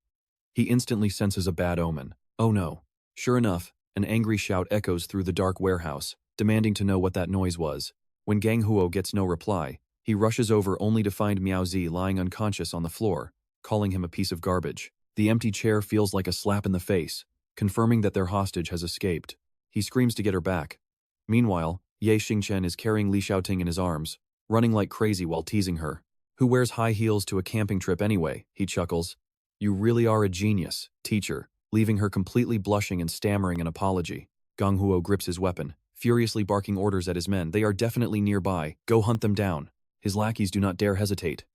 [SPEAKER 1] He instantly senses a bad omen. Oh no. Sure enough, an angry shout echoes through the dark warehouse, demanding to know what that noise was. When Gang Huo gets no reply, he rushes over only to find Miaozi lying unconscious on the floor, calling him a piece of garbage. The empty chair feels like a slap in the face, confirming that their hostage has escaped. He screams to get her back. Meanwhile, Xingchen is carrying Li Xiaoting in his arms, running like crazy while teasing her. Who wears high heels to a camping trip anyway, he chuckles. You really are a genius, teacher, leaving her completely blushing and stammering an apology. Gang Huo grips his weapon, furiously barking orders at his men. They are definitely nearby. Go hunt them down. His lackeys do not dare hesitate.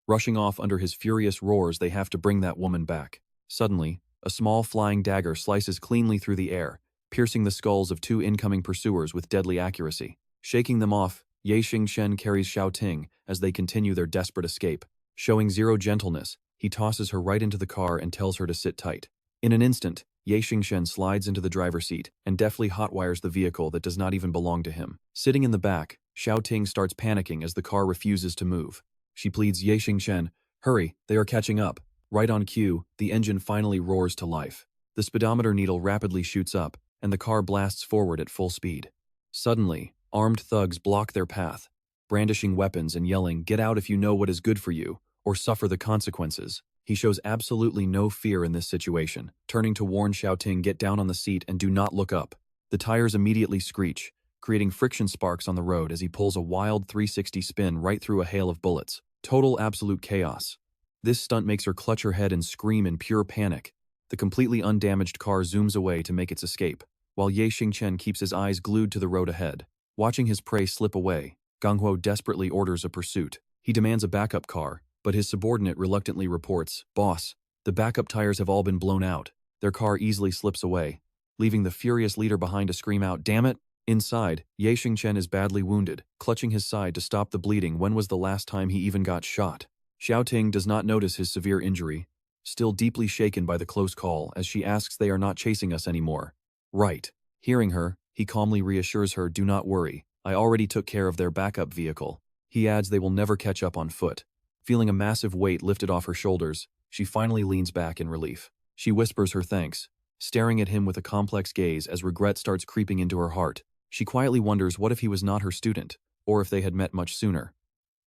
[SPEAKER 1] Rushing off under his furious roars, they have to bring that woman back. Suddenly, a small flying dagger slices cleanly through the air, piercing the skulls of two incoming pursuers with deadly accuracy. Shaking them off, Xingchen carries Xiaoting as they continue their desperate escape. Showing zero gentleness, he tosses her right into the car and tells her to sit tight. In an instant, Xingchen slides into the driver's seat and deftly hotwires the vehicle that does not even belong to him. Sitting in the back, Xiaoting starts panicking as the car refuses to move. She pleads, Xingchen, hurry, they are catching up. Right on cue, the engine finally roars to life. The speedometer needle rapidly shoots up, and the car blasts forward at full speed. Suddenly, armed thugs block their path, brandishing weapons and yelling, "Get out if you know what is good for you, or suffer the consequences." He shows absolutely no fear in this situation, turning to warn Xiaoting, "Get down on the seat and do not look up." The tires immediately screech, creating friction sparks on the road as he pulls a wild 360 spin right through a hail of bullets. Total absolute chaos. This stunt makes her clutch her head and scream in pure panic. The completely undamaged car zooms away to make its escape, while Xingchen keeps his eyes glued to the road ahead. Watching his prey slip away, Gang Huo desperately orders a pursuit. He demands a backup car, but his subordinate reluctantly reports, "Boss, the backup tires have all been blown out." Their car easily slips away, leaving the furious leader behind to scream out, "Damn it!" Inside, Xingchen is badly wounded, clutching his side to stop the bleeding. When was the last time he even got shot? Xiaoting does not notice his severe injury, still deeply shaken by the close call, as she asks, "They are not chasing us anymore." Right. Hearing her, he calmly reassures her, "Do not worry, I already took care of their backup vehicle." He adds they will never catch up on foot. Feeling a massive weight lifted off her shoulders, she finally leans back in relief. She whispers her thanks, staring at him with a complex gaze as regret starts creeping into her heart. She quietly wonders what if he was not her student, or if they had met much sooner.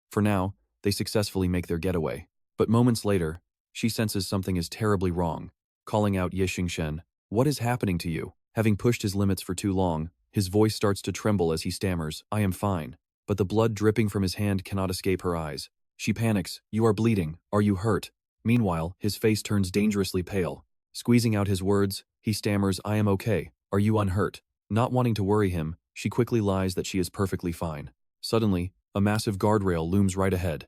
[SPEAKER 1] For now, they successfully make their getaway. But moments later, she senses something is terribly wrong, calling out, Xingchen, "What is happening to you?" Having pushed his limits for too long, his voice starts to tremble as he stammers, "I am fine." But the blood dripping from his hand cannot escape her eyes. She panics, "You are bleeding. Are you hurt?" Meanwhile, his face turns dangerously pale. Squeezing out his words, he stammers, "I am okay. Are you unhurt?" Not wanting to worry him, she quickly lies that she is perfectly fine. Suddenly, a massive guardrail looms right ahead.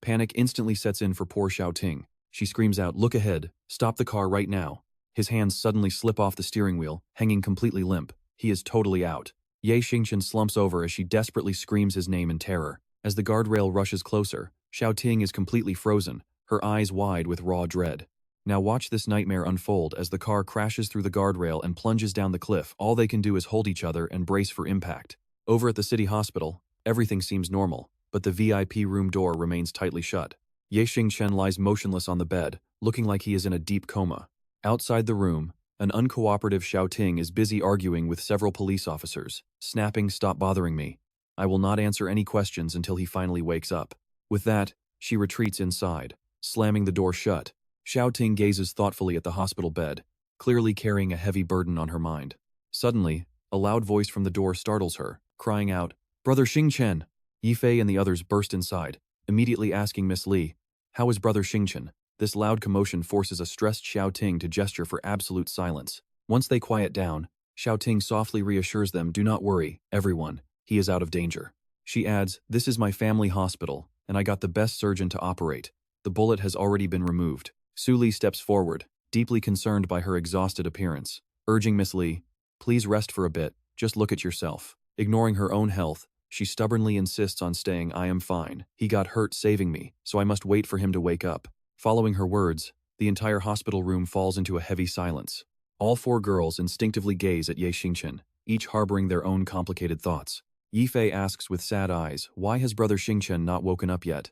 [SPEAKER 1] Panic instantly sets in for poor Xiaoting. She screams out, "Look ahead, stop the car right now." His hands suddenly slip off the steering wheel, hanging completely limp. He is totally out. Xingchen slumps over as she desperately screams his name in terror. As the guardrail rushes closer, Xiaoting is completely frozen, her eyes wide with raw dread. Now watch this nightmare unfold as the car crashes through the guardrail and plunges down the cliff. All they can do is hold each other and brace for impact. Over at the city hospital, everything seems normal, but the VIP room door remains tightly shut. Xingchen lies motionless on the bed, looking like he is in a deep coma. Outside the room, an uncooperative Xiaoting is busy arguing with several police officers, snapping, "Stop bothering me. I will not answer any questions until he finally wakes up." With that, she retreats inside, slamming the door shut. Xiaoting gazes thoughtfully at the hospital bed, clearly carrying a heavy burden on her mind. Suddenly, a loud voice from the door startles her, crying out, "Brother Xingchen!" Yifei and the others burst inside, immediately asking Miss Li, "How is Brother Xingchen?" This loud commotion forces a stressed Xiaoting to gesture for absolute silence. Once they quiet down, Xiaoting softly reassures them, "Do not worry, everyone, he is out of danger." She adds, "This is my family hospital, and I got the best surgeon to operate. The bullet has already been removed." Su Li steps forward, deeply concerned by her exhausted appearance, urging Miss Li, "Please rest for a bit, just look at yourself." Ignoring her own health, she stubbornly insists on staying. "I am fine. He got hurt saving me, so I must wait for him to wake up." Following her words, the entire hospital room falls into a heavy silence. All four girls instinctively gaze at Xingchen, each harboring their own complicated thoughts. Yifei asks with sad eyes, "Why has Brother Xingchen not woken up yet?"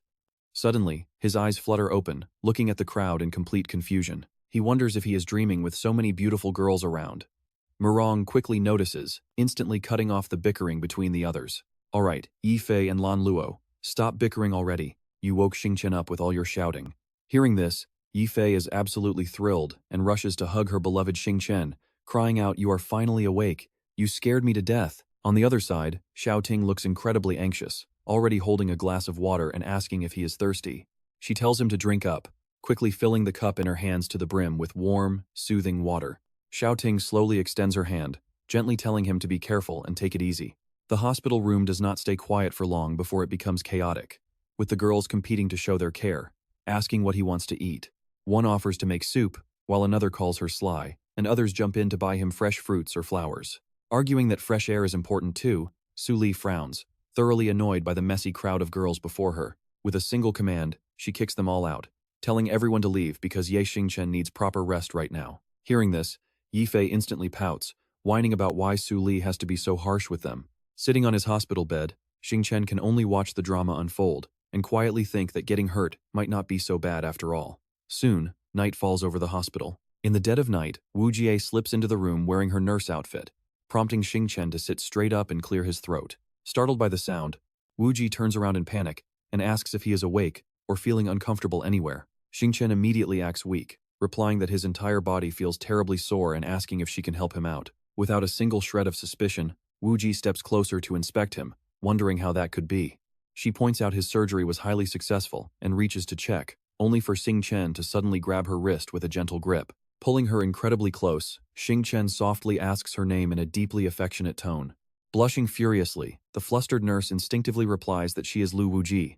[SPEAKER 1] Suddenly, his eyes flutter open, looking at the crowd in complete confusion. He wonders if he is dreaming with so many beautiful girls around. Murong quickly notices, instantly cutting off the bickering between the others. "All right, Yifei and Lan Luo, stop bickering already. You woke Xingchen up with all your shouting." Hearing this, Yifei is absolutely thrilled and rushes to hug her beloved Xingchen, crying out, "You are finally awake. You scared me to death." On the other side, Xiaoting looks incredibly anxious, already holding a glass of water and asking if he is thirsty. She tells him to drink up, quickly filling the cup in her hands to the brim with warm, soothing water. Xiaoting slowly extends her hand, gently telling him to be careful and take it easy. The hospital room does not stay quiet for long before it becomes chaotic, with the girls competing to show their care, asking what he wants to eat. One offers to make soup, while another calls her sly, and others jump in to buy him fresh fruits or flowers. Arguing that fresh air is important too, Su Li frowns, thoroughly annoyed by the messy crowd of girls before her. With a single command, she kicks them all out, telling everyone to leave because Xingchen needs proper rest right now. Hearing this, Yifei instantly pouts, whining about why Su Li has to be so harsh with them. Sitting on his hospital bed, Xingchen can only watch the drama unfold, and quietly think that getting hurt might not be so bad after all. Soon, night falls over the hospital. In the dead of night, Wu Jie slips into the room wearing her nurse outfit, prompting Xingchen to sit straight up and clear his throat. Startled by the sound, Wu Jie turns around in panic and asks if he is awake or feeling uncomfortable anywhere. Xingchen immediately acts weak, replying that his entire body feels terribly sore and asking if she can help him out. Without a single shred of suspicion, Wu Jie steps closer to inspect him, wondering how that could be. She points out his surgery was highly successful and reaches to check, only for Xingchen to suddenly grab her wrist with a gentle grip. Pulling her incredibly close, Xingchen softly asks her name in a deeply affectionate tone. Blushing furiously, the flustered nurse instinctively replies that she is Lu Wujie.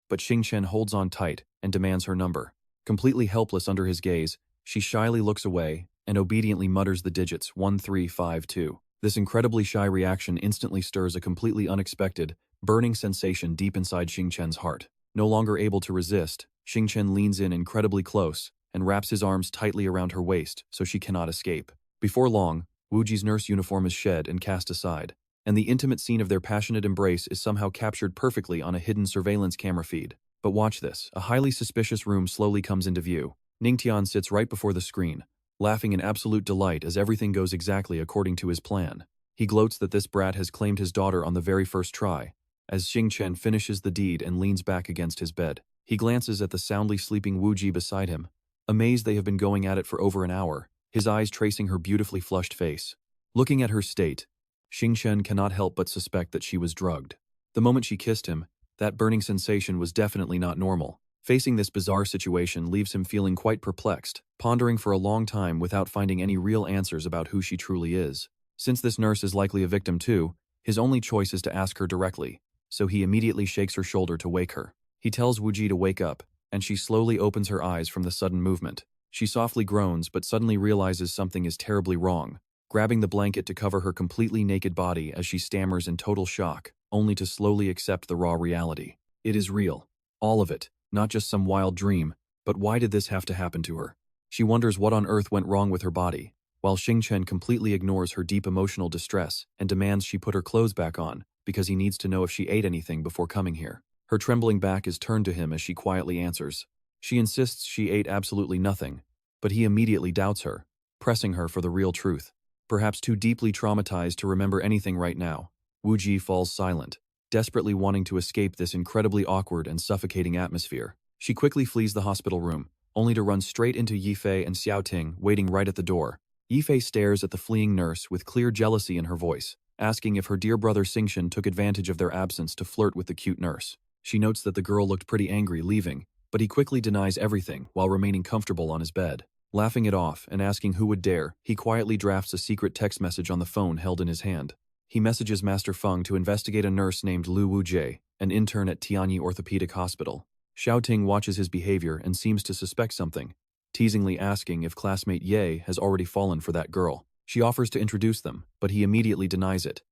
[SPEAKER 1] But Xingchen holds on tight and demands her number. Completely helpless under his gaze, she shyly looks away and obediently mutters the digits 1352. This incredibly shy reaction instantly stirs a completely unexpected, burning sensation deep inside Xingchen's heart. No longer able to resist, Xingchen leans in incredibly close and wraps his arms tightly around her waist so she cannot escape. Before long, Wujie's nurse uniform is shed and cast aside, and the intimate scene of their passionate embrace is somehow captured perfectly on a hidden surveillance camera feed. But watch this, a highly suspicious room slowly comes into view. Ningtian sits right before the screen, laughing in absolute delight as everything goes exactly according to his plan. He gloats that this brat has claimed his daughter on the very first try. As Xingchen finishes the deed and leans back against his bed, he glances at the soundly sleeping Wu Jie beside him. Amazed they have been going at it for over an hour, his eyes tracing her beautifully flushed face. Looking at her state, Xingchen cannot help but suspect that she was drugged. The moment she kissed him, that burning sensation was definitely not normal. Facing this bizarre situation leaves him feeling quite perplexed, pondering for a long time without finding any real answers about who she truly is. Since this nurse is likely a victim too, his only choice is to ask her directly, so he immediately shakes her shoulder to wake her. He tells Wuji to wake up, and she slowly opens her eyes from the sudden movement. She softly groans but suddenly realizes something is terribly wrong, grabbing the blanket to cover her completely naked body as she stammers in total shock, only to slowly accept the raw reality. It is real. All of it, not just some wild dream, but why did this have to happen to her? She wonders what on earth went wrong with her body, while Xingchen completely ignores her deep emotional distress and demands she put her clothes back on because he needs to know if she ate anything before coming here. Her trembling back is turned to him as she quietly answers. She insists she ate absolutely nothing, but he immediately doubts her, pressing her for the real truth. Perhaps too deeply traumatized to remember anything right now, Wuji falls silent, desperately wanting to escape this incredibly awkward and suffocating atmosphere. She quickly flees the hospital room, only to run straight into Yifei and Xiaoting waiting right at the door. Yifei stares at the fleeing nurse with clear jealousy in her voice, asking if her dear brother Xingchen took advantage of their absence to flirt with the cute nurse. She notes that the girl looked pretty angry leaving, but he quickly denies everything while remaining comfortable on his bed. Laughing it off and asking who would dare, he quietly drafts a secret text message on the phone held in his hand. He messages Master Feng to investigate a nurse named Lu Wujie, an intern at Tianyi Orthopedic Hospital. Xiaoting watches his behavior and seems to suspect something, teasingly asking if classmate Ye has already fallen for that girl. She offers to introduce them, but he immediately denies it,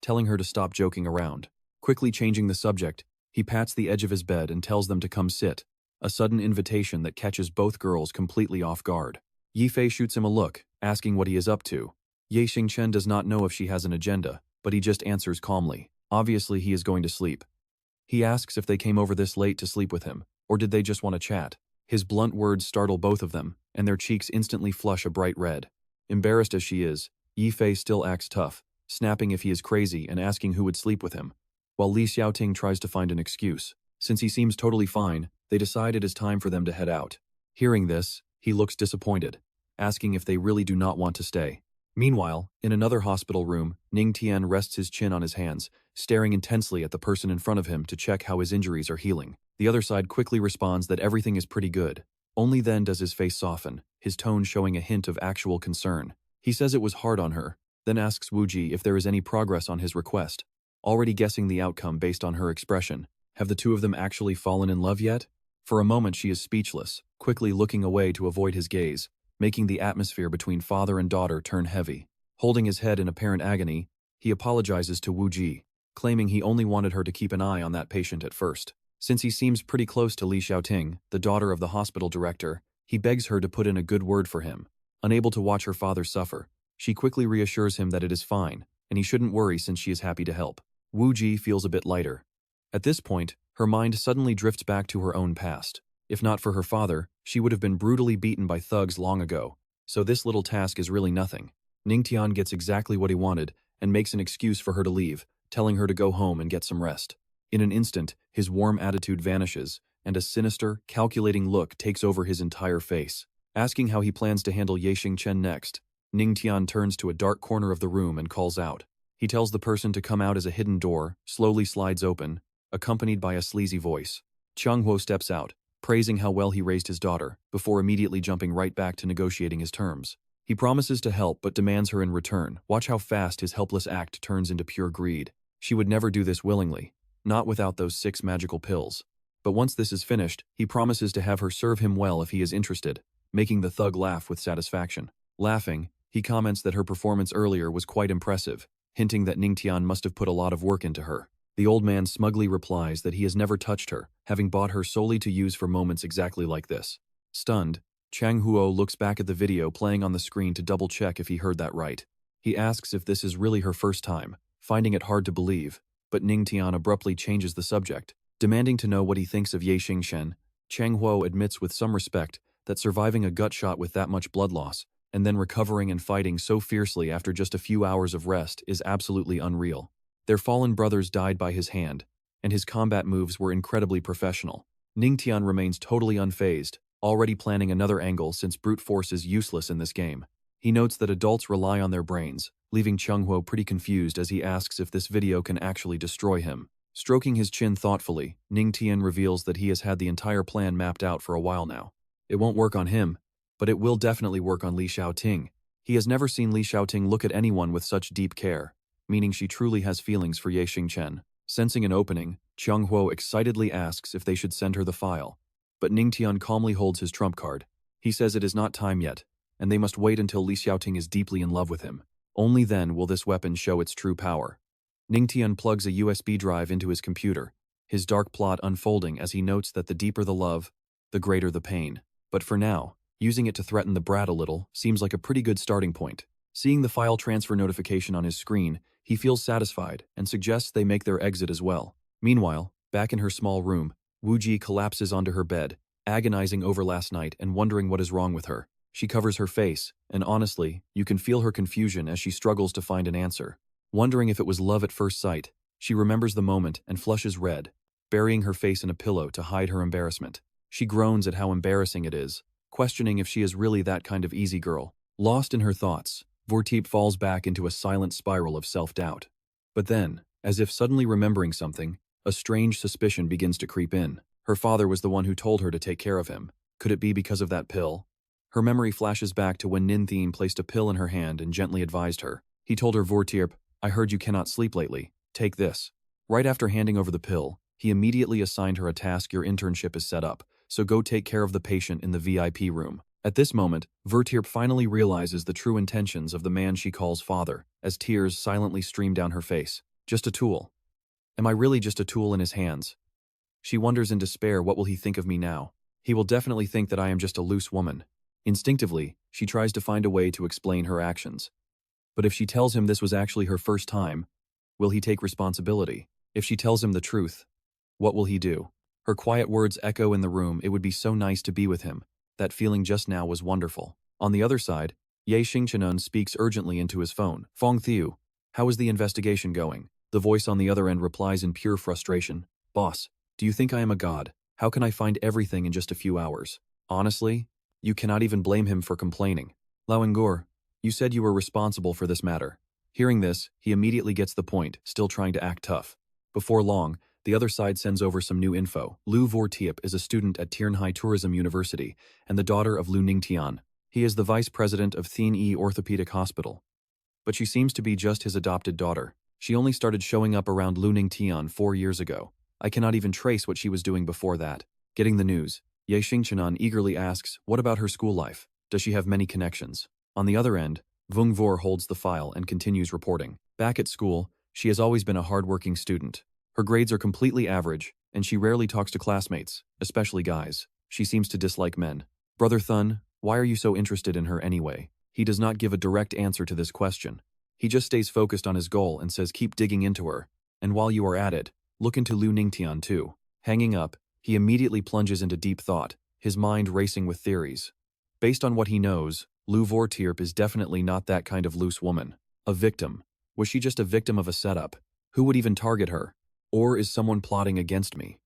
[SPEAKER 1] telling her to stop joking around. Quickly changing the subject, he pats the edge of his bed and tells them to come sit, a sudden invitation that catches both girls completely off guard. Yifei shoots him a look, asking what he is up to. Ye Xingchen does not know if she has an agenda, but he just answers calmly. Obviously he is going to sleep. He asks if they came over this late to sleep with him, or did they just want to chat. His blunt words startle both of them, and their cheeks instantly flush a bright red. Embarrassed as she is, Yifei still acts tough, snapping if he is crazy and asking who would sleep with him, while Li Xiaoting tries to find an excuse. Since he seems totally fine, they decide it is time for them to head out. Hearing this, he looks disappointed, asking if they really do not want to stay. Meanwhile, in another hospital room, Ning Tian rests his chin on his hands, staring intensely at the person in front of him to check how his injuries are healing. The other side quickly responds that everything is pretty good. Only then does his face soften, his tone showing a hint of actual concern. He says it was hard on her, then asks Wuji if there is any progress on his request. Already guessing the outcome based on her expression, have the two of them actually fallen in love yet? For a moment she is speechless, quickly looking away to avoid his gaze, making the atmosphere between father and daughter turn heavy. Holding his head in apparent agony, he apologizes to Wuji, claiming he only wanted her to keep an eye on that patient at first. Since he seems pretty close to Li Xiaoting, the daughter of the hospital director, he begs her to put in a good word for him. Unable to watch her father suffer, she quickly reassures him that it is fine, and he shouldn't worry since she is happy to help. Wuji feels a bit lighter. At this point, her mind suddenly drifts back to her own past. If not for her father, she would have been brutally beaten by thugs long ago, so this little task is really nothing. Ningtian gets exactly what he wanted and makes an excuse for her to leave, telling her to go home and get some rest. In an instant, his warm attitude vanishes, and a sinister, calculating look takes over his entire face. Asking how he plans to handle Ye Xingchen next, Ningtian turns to a dark corner of the room and calls out. He tells the person to come out as a hidden door slowly slides open, accompanied by a sleazy voice. Changhuo steps out, praising how well he raised his daughter, before immediately jumping right back to negotiating his terms. He promises to help but demands her in return. Watch how fast his helpless act turns into pure greed. She would never do this willingly, not without those 6 magical pills. But once this is finished, he promises to have her serve him well if he is interested, making the thug laugh with satisfaction. Laughing, he comments that her performance earlier was quite impressive, hinting that Ningtian must have put a lot of work into her. The old man smugly replies that he has never touched her, having bought her solely to use for moments exactly like this. Stunned, Chang Huo looks back at the video playing on the screen to double-check if he heard that right. He asks if this is really her first time, finding it hard to believe, but Ningtian abruptly changes the subject. Demanding to know what he thinks of Ye Xingchen, Chang Huo admits with some respect that surviving a gut shot with that much blood loss, and then recovering and fighting so fiercely after just a few hours of rest is absolutely unreal. Their fallen brothers died by his hand, and his combat moves were incredibly professional. Ningtian remains totally unfazed, already planning another angle since brute force is useless in this game. He notes that adults rely on their brains, leaving Changhuo pretty confused as he asks if this video can actually destroy him. Stroking his chin thoughtfully, Ningtian reveals that he has had the entire plan mapped out for a while now. It won't work on him, but it will definitely work on Li Xiaoting. He has never seen Li Xiaoting look at anyone with such deep care, meaning she truly has feelings for Ye Xingchen. Sensing an opening, Qianghuo excitedly asks if they should send her the file. But Ningtian calmly holds his trump card. He says it is not time yet, and they must wait until Li Xiaoting is deeply in love with him. Only then will this weapon show its true power. Ningtian plugs a USB drive into his computer, his dark plot unfolding as he notes that the deeper the love, the greater the pain. But for now, using it to threaten the brat a little seems like a pretty good starting point. Seeing the file transfer notification on his screen, he feels satisfied and suggests they make their exit as well. Meanwhile, back in her small room, Wu Ji collapses onto her bed, agonizing over last night and wondering what is wrong with her. She covers her face, and honestly, you can feel her confusion as she struggles to find an answer. Wondering if it was love at first sight, she remembers the moment and flushes red, burying her face in a pillow to hide her embarrassment. She groans at how embarrassing it is, questioning if she is really that kind of easy girl. Lost in her thoughts, Vorteep falls back into a silent spiral of self-doubt. But then, as if suddenly remembering something, a strange suspicion begins to creep in. Her father was the one who told her to take care of him. Could it be because of that pill? Her memory flashes back to when Ninthine placed a pill in her hand and gently advised her. He told her, Vorteep, I heard you cannot sleep lately. Take this. Right after handing over the pill, he immediately assigned her a task. Your internship is set up, so go take care of the patient in the VIP room. At this moment, Vorteep finally realizes the true intentions of the man she calls father, as tears silently stream down her face. Just a tool. Am I really just a tool in his hands? She wonders in despair, what will he think of me now? He will definitely think that I am just a loose woman. Instinctively, she tries to find a way to explain her actions. But if she tells him this was actually her first time, will he take responsibility? If she tells him the truth, what will he do? Her quiet words echo in the room. It would be so nice to be with him. That feeling just now was wonderful. On the other side, Ye Xingchen speaks urgently into his phone. Fong Thiu, how is the investigation going? The voice on the other end replies in pure frustration. Boss, do you think I am a god? How can I find everything in just a few hours? Honestly, you cannot even blame him for complaining. Lao Nguor, you said you were responsible for this matter. Hearing this, he immediately gets the point, still trying to act tough. Before long, the other side sends over some new info. Lu Vorteep is a student at Jinghai Tourism University and the daughter of Lu Ningtian. He is the vice president of Thien Orthopedic Hospital. But she seems to be just his adopted daughter. She only started showing up around Lu Ningtian 4 years ago. I cannot even trace what she was doing before that. Getting the news, Ye Xingchen eagerly asks, what about her school life? Does she have many connections? On the other end, Vung Vor holds the file and continues reporting. Back at school, she has always been a hardworking student. Her grades are completely average, and she rarely talks to classmates, especially guys. She seems to dislike men. Brother Thun, why are you so interested in her anyway? He does not give a direct answer to this question. He just stays focused on his goal and says keep digging into her. And while you are at it, look into Lu Ningtian too. Hanging up, he immediately plunges into deep thought, his mind racing with theories. Based on what he knows, Lu Vorteep is definitely not that kind of loose woman. A victim. Was she just a victim of a setup? Who would even target her? Or is someone plotting against me?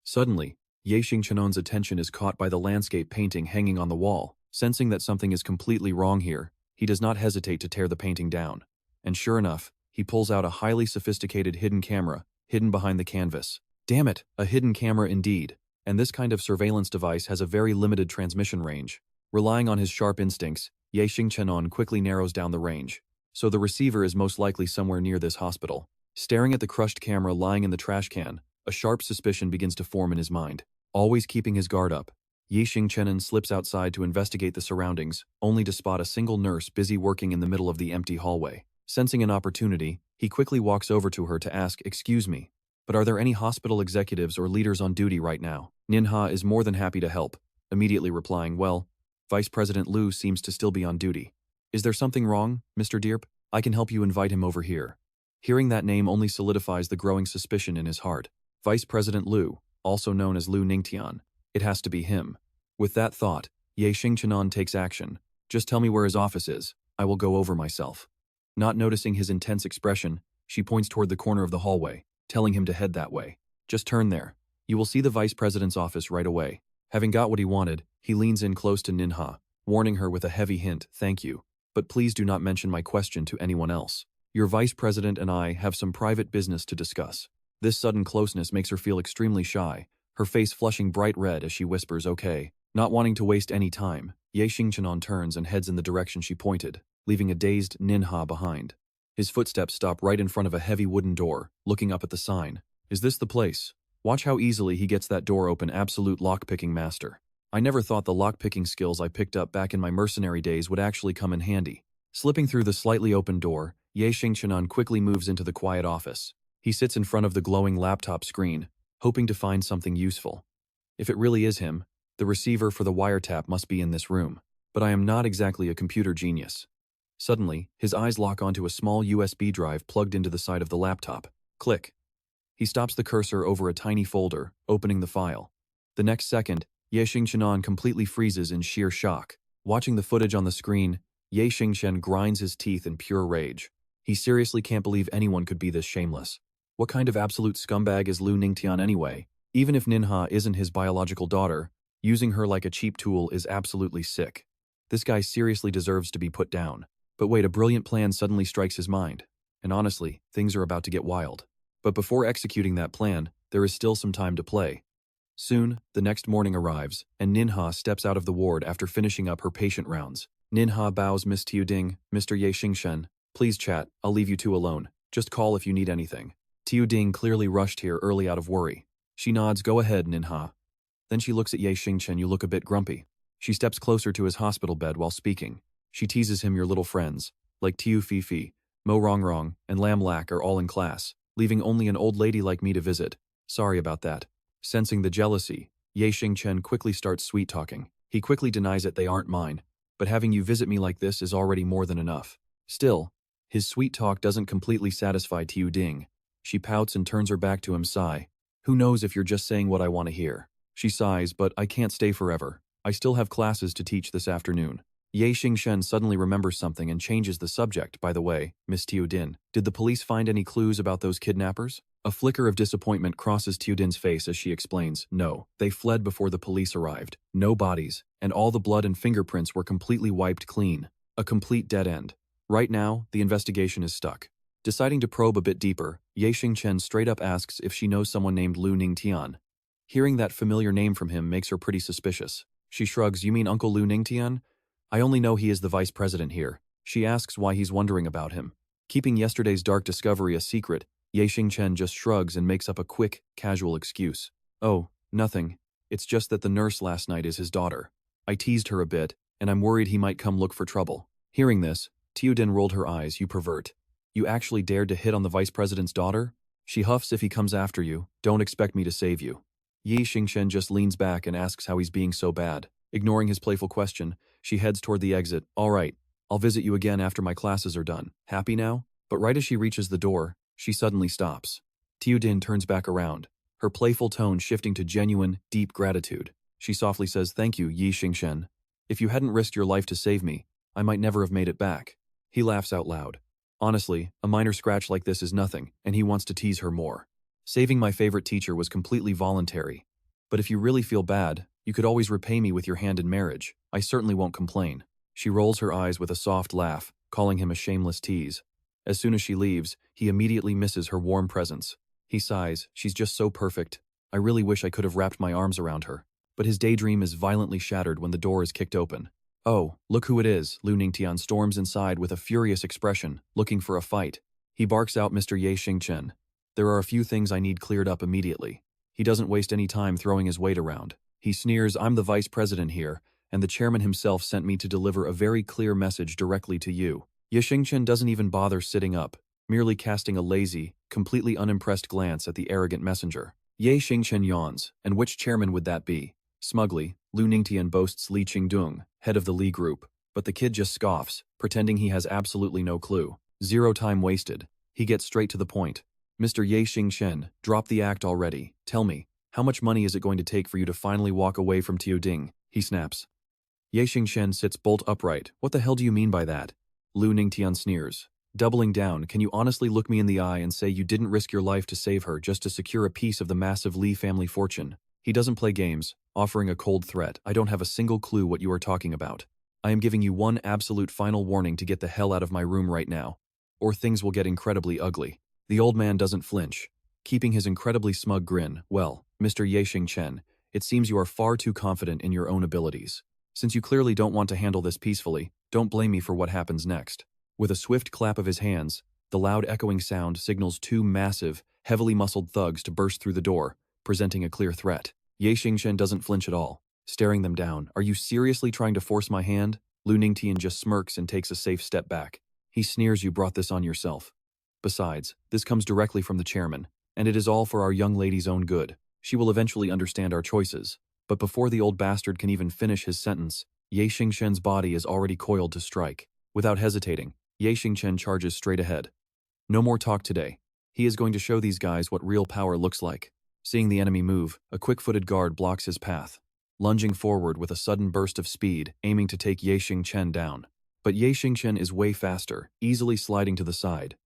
[SPEAKER 1] Suddenly, Ye Xingchen's attention is caught by the landscape painting hanging on the wall. Sensing that something is completely wrong here, he does not hesitate to tear the painting down. And sure enough, he pulls out a highly sophisticated hidden camera, hidden behind the canvas. Damn it, a hidden camera indeed. And this kind of surveillance device has a very limited transmission range. Relying on his sharp instincts, Ye Xingchen quickly narrows down the range. So the receiver is most likely somewhere near this hospital. Staring at the crushed camera lying in the trash can, a sharp suspicion begins to form in his mind. Always keeping his guard up, Ye Xingchen slips outside to investigate the surroundings, only to spot a single nurse busy working in the middle of the empty hallway. Sensing an opportunity, he quickly walks over to her to ask, excuse me, but are there any hospital executives or leaders on duty right now? Ninha is more than happy to help, immediately replying, well, Vice President Lu seems to still be on duty. Is there something wrong, Mr. Deerp? I can help you invite him over here. Hearing that name only solidifies the growing suspicion in his heart. Vice President Lu, also known as Lu Ningtian. It has to be him. With that thought, Ye Xingchen takes action. Just tell me where his office is. I will go over myself. Not noticing his intense expression, she points toward the corner of the hallway, telling him to head that way. Just turn there. You will see the Vice President's office right away. Having got what he wanted, he leans in close to Ninha, warning her with a heavy hint, thank you. But please do not mention my question to anyone else. Your Vice President and I have some private business to discuss. This sudden closeness makes her feel extremely shy, her face flushing bright red as she whispers, okay. Not wanting to waste any time, Ye Xingchen turns and heads in the direction she pointed, leaving a dazed Ninha behind. His footsteps stop right in front of a heavy wooden door, looking up at the sign. Is this the place? Watch how easily he gets that door open, absolute lockpicking master. I never thought the lockpicking skills I picked up back in my mercenary days would actually come in handy. Slipping through the slightly open door, Xingchen quickly moves into the quiet office. He sits in front of the glowing laptop screen, hoping to find something useful. If it really is him, the receiver for the wiretap must be in this room. But I am not exactly a computer genius. Suddenly, his eyes lock onto a small USB drive plugged into the side of the laptop. Click. He stops the cursor over a tiny folder, opening the file. The next second, Xingchen completely freezes in sheer shock. Watching the footage on the screen, Xingchen grinds his teeth in pure rage. He seriously can't believe anyone could be this shameless. What kind of absolute scumbag is Lu Ningtian anyway? Even if Ninha isn't his biological daughter, using her like a cheap tool is absolutely sick. This guy seriously deserves to be put down. But wait, a brilliant plan suddenly strikes his mind. And honestly, things are about to get wild. But before executing that plan, there is still some time to play. Soon, the next morning arrives, and Ninha steps out of the ward after finishing up her patient rounds. Ninha bows Miss Tiuding, Mr. Xingchen. Please chat, I'll leave you two alone. Just call if you need anything. Tiuding clearly rushed here early out of worry. She nods, go ahead, Ninha. Then she looks at Xingchen, you look a bit grumpy. She steps closer to his hospital bed while speaking. She teases him, your little friends, like Tiu Fifi, Mo Rongrong, and Lam Lak are all in class, leaving only an old lady like me to visit. Sorry about that. Sensing the jealousy, Xingchen quickly starts sweet-talking. He quickly denies it, they aren't mine. But having you visit me like this is already more than enough. Still, his sweet talk doesn't completely satisfy Tiu Ding. She pouts and turns her back to him, sigh. Who knows if you're just saying what I want to hear. She sighs, but I can't stay forever. I still have classes to teach this afternoon. Xingchen suddenly remembers something and changes the subject. By the way, Miss Tiudin, did the police find any clues about those kidnappers? A flicker of disappointment crosses Tiudin's face as she explains, no, they fled before the police arrived. No bodies, and all the blood and fingerprints were completely wiped clean. A complete dead end. Right now, the investigation is stuck. Deciding to probe a bit deeper, Xingchen straight up asks if she knows someone named Lu Ningtian. Hearing that familiar name from him makes her pretty suspicious. She shrugs, you mean Uncle Lu Ningtian? I only know he is the vice president here. She asks why he's wondering about him. Keeping yesterday's dark discovery a secret, Xingchen just shrugs and makes up a quick, casual excuse. Oh, nothing. It's just that the nurse last night is his daughter. I teased her a bit, and I'm worried he might come look for trouble. Hearing this, Tiudin rolled her eyes, you pervert. You actually dared to hit on the vice president's daughter? She huffs, if he comes after you, don't expect me to save you. Xingchen just leans back and asks how he's being so bad. Ignoring his playful question, she heads toward the exit. All right, I'll visit you again after my classes are done. Happy now? But right as she reaches the door, she suddenly stops. Tiudin turns back around, her playful tone shifting to genuine, deep gratitude. She softly says, thank you, Xingchen. If you hadn't risked your life to save me, I might never have made it back. He laughs out loud. Honestly, a minor scratch like this is nothing, and he wants to tease her more. Saving my favorite teacher was completely voluntary. But if you really feel bad, you could always repay me with your hand in marriage. I certainly won't complain. She rolls her eyes with a soft laugh, calling him a shameless tease. As soon as she leaves, he immediately misses her warm presence. He sighs, she's just so perfect. I really wish I could have wrapped my arms around her. But his daydream is violently shattered when the door is kicked open. Oh, look who it is. Lu Ningtian storms inside with a furious expression, looking for a fight. He barks out, Mr. Xingchen. There are a few things I need cleared up immediately. He doesn't waste any time throwing his weight around. He sneers, I'm the vice president here, and the chairman himself sent me to deliver a very clear message directly to you. Xingchen doesn't even bother sitting up, merely casting a lazy, completely unimpressed glance at the arrogant messenger. Xingchen yawns, and which chairman would that be? Smugly, Lu Ningtian boasts Li Qingdong, head of the Li group, but the kid just scoffs, pretending he has absolutely no clue. Zero time wasted. He gets straight to the point. Mr. Xingchen, drop the act already. Tell me, how much money is it going to take for you to finally walk away from Tiuding? He snaps. Xingchen sits bolt upright. What the hell do you mean by that? Lu Ningtian sneers. Doubling down, can you honestly look me in the eye and say you didn't risk your life to save her just to secure a piece of the massive Li family fortune? He doesn't play games, offering a cold threat. I don't have a single clue what you are talking about. I am giving you one absolute final warning to get the hell out of my room right now, or things will get incredibly ugly. The old man doesn't flinch, keeping his incredibly smug grin. Well, Mr. Xingchen, it seems you are far too confident in your own abilities. Since you clearly don't want to handle this peacefully, don't blame me for what happens next. With a swift clap of his hands, the loud echoing sound signals two massive, heavily muscled thugs to burst through the door, presenting a clear threat. Xingchen doesn't flinch at all, staring them down. "Are you seriously trying to force my hand?" Lu Ningtian just smirks and takes a safe step back. He sneers, "You brought this on yourself. Besides, this comes directly from the chairman, and it is all for our young lady's own good. She will eventually understand our choices." But before the old bastard can even finish his sentence, Xingchen's body is already coiled to strike. Without hesitating, Xingchen charges straight ahead. No more talk today. He is going to show these guys what real power looks like. Seeing the enemy move, a quick-footed guard blocks his path, lunging forward with a sudden burst of speed, aiming to take Xingchen down. But Xingchen is way faster, easily sliding to the side.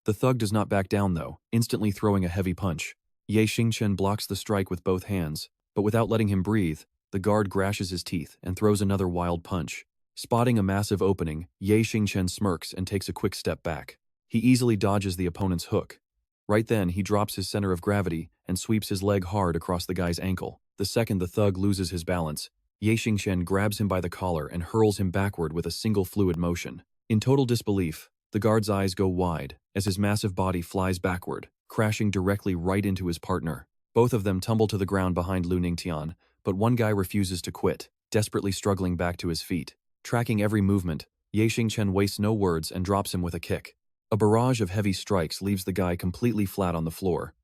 [SPEAKER 1] The thug does not back down though, instantly throwing a heavy punch. Xingchen blocks the strike with both hands, but without letting him breathe, the guard grashes his teeth and throws another wild punch. Spotting a massive opening, Xingchen smirks and takes a quick step back. He easily dodges the opponent's hook. Right then, he drops his center of gravity and sweeps his leg hard across the guy's ankle. The second the thug loses his balance, Xingchen grabs him by the collar and hurls him backward with a single fluid motion. In total disbelief, the guard's eyes go wide as his massive body flies backward, crashing directly right into his partner. Both of them tumble to the ground behind Lu Ningtian, but one guy refuses to quit, desperately struggling back to his feet. Tracking every movement, Xingchen wastes no words and drops him with a kick. A barrage of heavy strikes leaves the guy completely flat on the floor.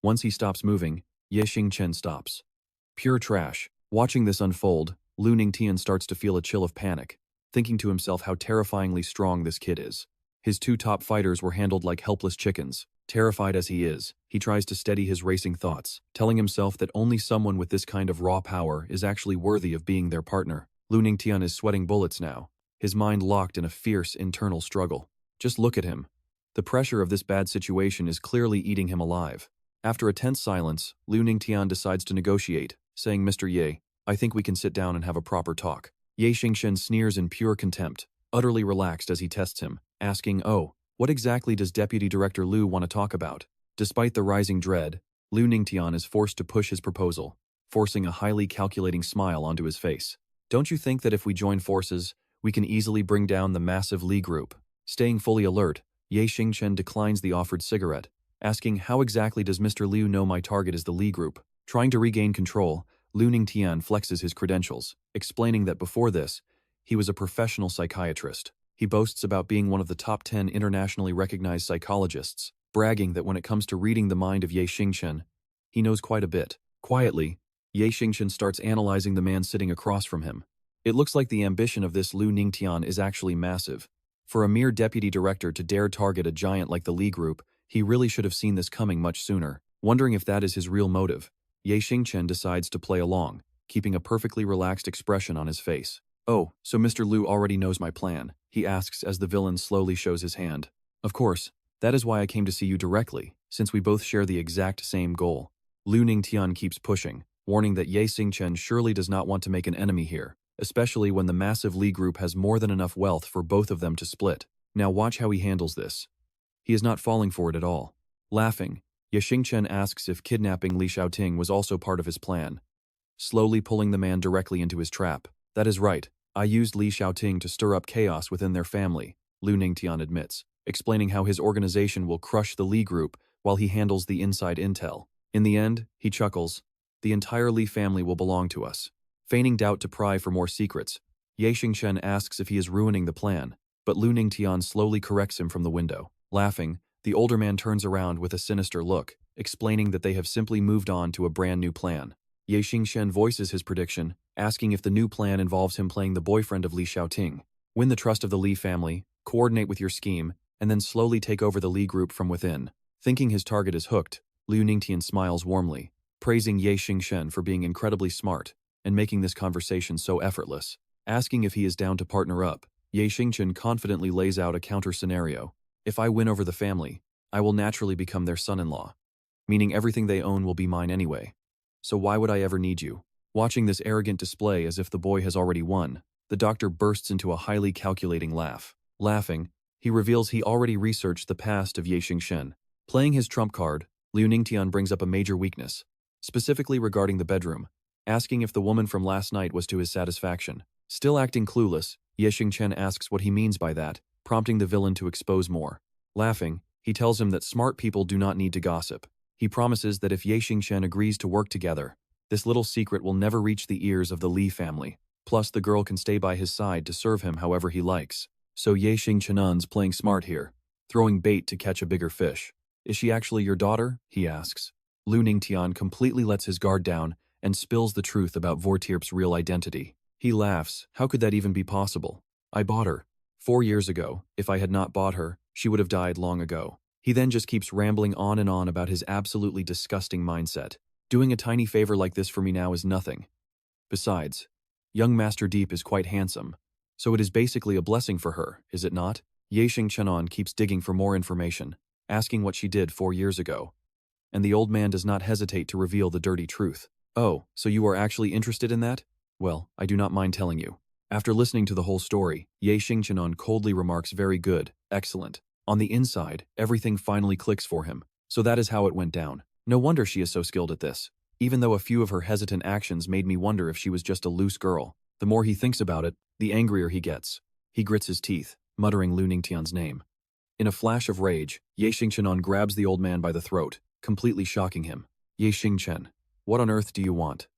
[SPEAKER 1] Once he stops moving, Xingchen stops. Pure trash. Watching this unfold, Lu Ningtian starts to feel a chill of panic, thinking to himself how terrifyingly strong this kid is. His two top fighters were handled like helpless chickens. Terrified as he is, he tries to steady his racing thoughts, telling himself that only someone with this kind of raw power is actually worthy of being their partner. Lu Ningtian is sweating bullets now, his mind locked in a fierce internal struggle. Just look at him. The pressure of this bad situation is clearly eating him alive. After a tense silence, Lu Ningtian decides to negotiate, saying, "Mr. Ye, I think we can sit down and have a proper talk." Xingchen sneers in pure contempt, utterly relaxed as he tests him, asking, "Oh, what exactly does Deputy Director Lu want to talk about?" Despite the rising dread, Lu Ningtian is forced to push his proposal, forcing a highly calculating smile onto his face. "Don't you think that if we join forces, we can easily bring down the massive Li group?" Staying fully alert, Xingchen declines the offered cigarette, asking, "How exactly does Mr. Liu know my target is the Li group?" Trying to regain control, Lu Ningtian flexes his credentials, explaining that before this, he was a professional psychiatrist. He boasts about being one of the top 10 internationally recognized psychologists, bragging that when it comes to reading the mind of Xingchen, he knows quite a bit. Quietly, Xingchen starts analyzing the man sitting across from him. It looks like the ambition of this Lu Ningtian is actually massive. For a mere deputy director to dare target a giant like the Li group, he really should have seen this coming much sooner. Wondering if that is his real motive, Xingchen decides to play along, keeping a perfectly relaxed expression on his face. "Oh, so Mr. Liu already knows my plan," he asks as the villain slowly shows his hand. "Of course, that is why I came to see you directly, since we both share the exact same goal." Lu Ningtian keeps pushing, warning that Xingchen surely does not want to make an enemy here, especially when the massive Li group has more than enough wealth for both of them to split. Now watch how he handles this. He is not falling for it at all. Laughing, Xingchen asks if kidnapping Li Xiaoting was also part of his plan, slowly pulling the man directly into his trap. "That is right. I used Li Xiaoting to stir up chaos within their family," Lu Ningtian admits, explaining how his organization will crush the Li group while he handles the inside intel. In the end, he chuckles, "The entire Li family will belong to us." Feigning doubt to pry for more secrets, Xingchen asks if he is ruining the plan, but Lu Ningtian slowly corrects him from the window. Laughing, the older man turns around with a sinister look, explaining that they have simply moved on to a brand new plan. Xingchen voices his prediction, asking if the new plan involves him playing the boyfriend of Li Xiaoting. Win the trust of the Li family, coordinate with your scheme, and then slowly take over the Li group from within. Thinking his target is hooked, Lu Ningtian smiles warmly, praising Xingchen for being incredibly smart and making this conversation so effortless. Asking if he is down to partner up, Xingchen confidently lays out a counter scenario. "If I win over the family, I will naturally become their son-in-law, meaning everything they own will be mine anyway. So why would I ever need you?" Watching this arrogant display as if the boy has already won, the doctor bursts into a highly calculating laugh. Laughing, he reveals he already researched the past of Xingchen. Playing his trump card, Lu Ningtian brings up a major weakness, specifically regarding the bedroom, asking if the woman from last night was to his satisfaction. Still acting clueless, Xingchen asks what he means by that, prompting the villain to expose more. Laughing, He tells him that smart people do not need to gossip. He promises that if Ye Xingchen agrees to work together, this little secret will never reach the ears of the Li family. Plus, the girl can stay by his side to serve him however he likes. So Ye Xingchen's playing smart here, throwing bait to catch a bigger fish. Is she actually your daughter? He asks. Lu Ningtian completely lets his guard down and spills the truth about Vortirp's real identity. He laughs. How could that even be possible? I bought her 4 years ago. If I had not bought her, she would have died long ago. He then just keeps rambling on and on about his absolutely disgusting mindset. Doing a tiny favor like this for me now is nothing. Besides, young Master Deep is quite handsome, so it is basically a blessing for her, is it not? Ye Xingchen keeps digging for more information, asking what she did 4 years ago. And the old man does not hesitate to reveal the dirty truth. Oh, so you are actually interested in that? Well, I do not mind telling you. After listening to the whole story, Ye Xingchen coldly remarks, very good, excellent. On the inside, everything finally clicks for him. So that is how it went down. No wonder she is so skilled at this. Even though a few of her hesitant actions made me wonder if she was just a loose girl. The more he thinks about it, the angrier he gets. He grits his teeth, muttering Lu Ningtian's name. In a flash of rage, Ye Xingchen grabs the old man by the throat, completely shocking him. Ye Xingchen, what on earth do you want?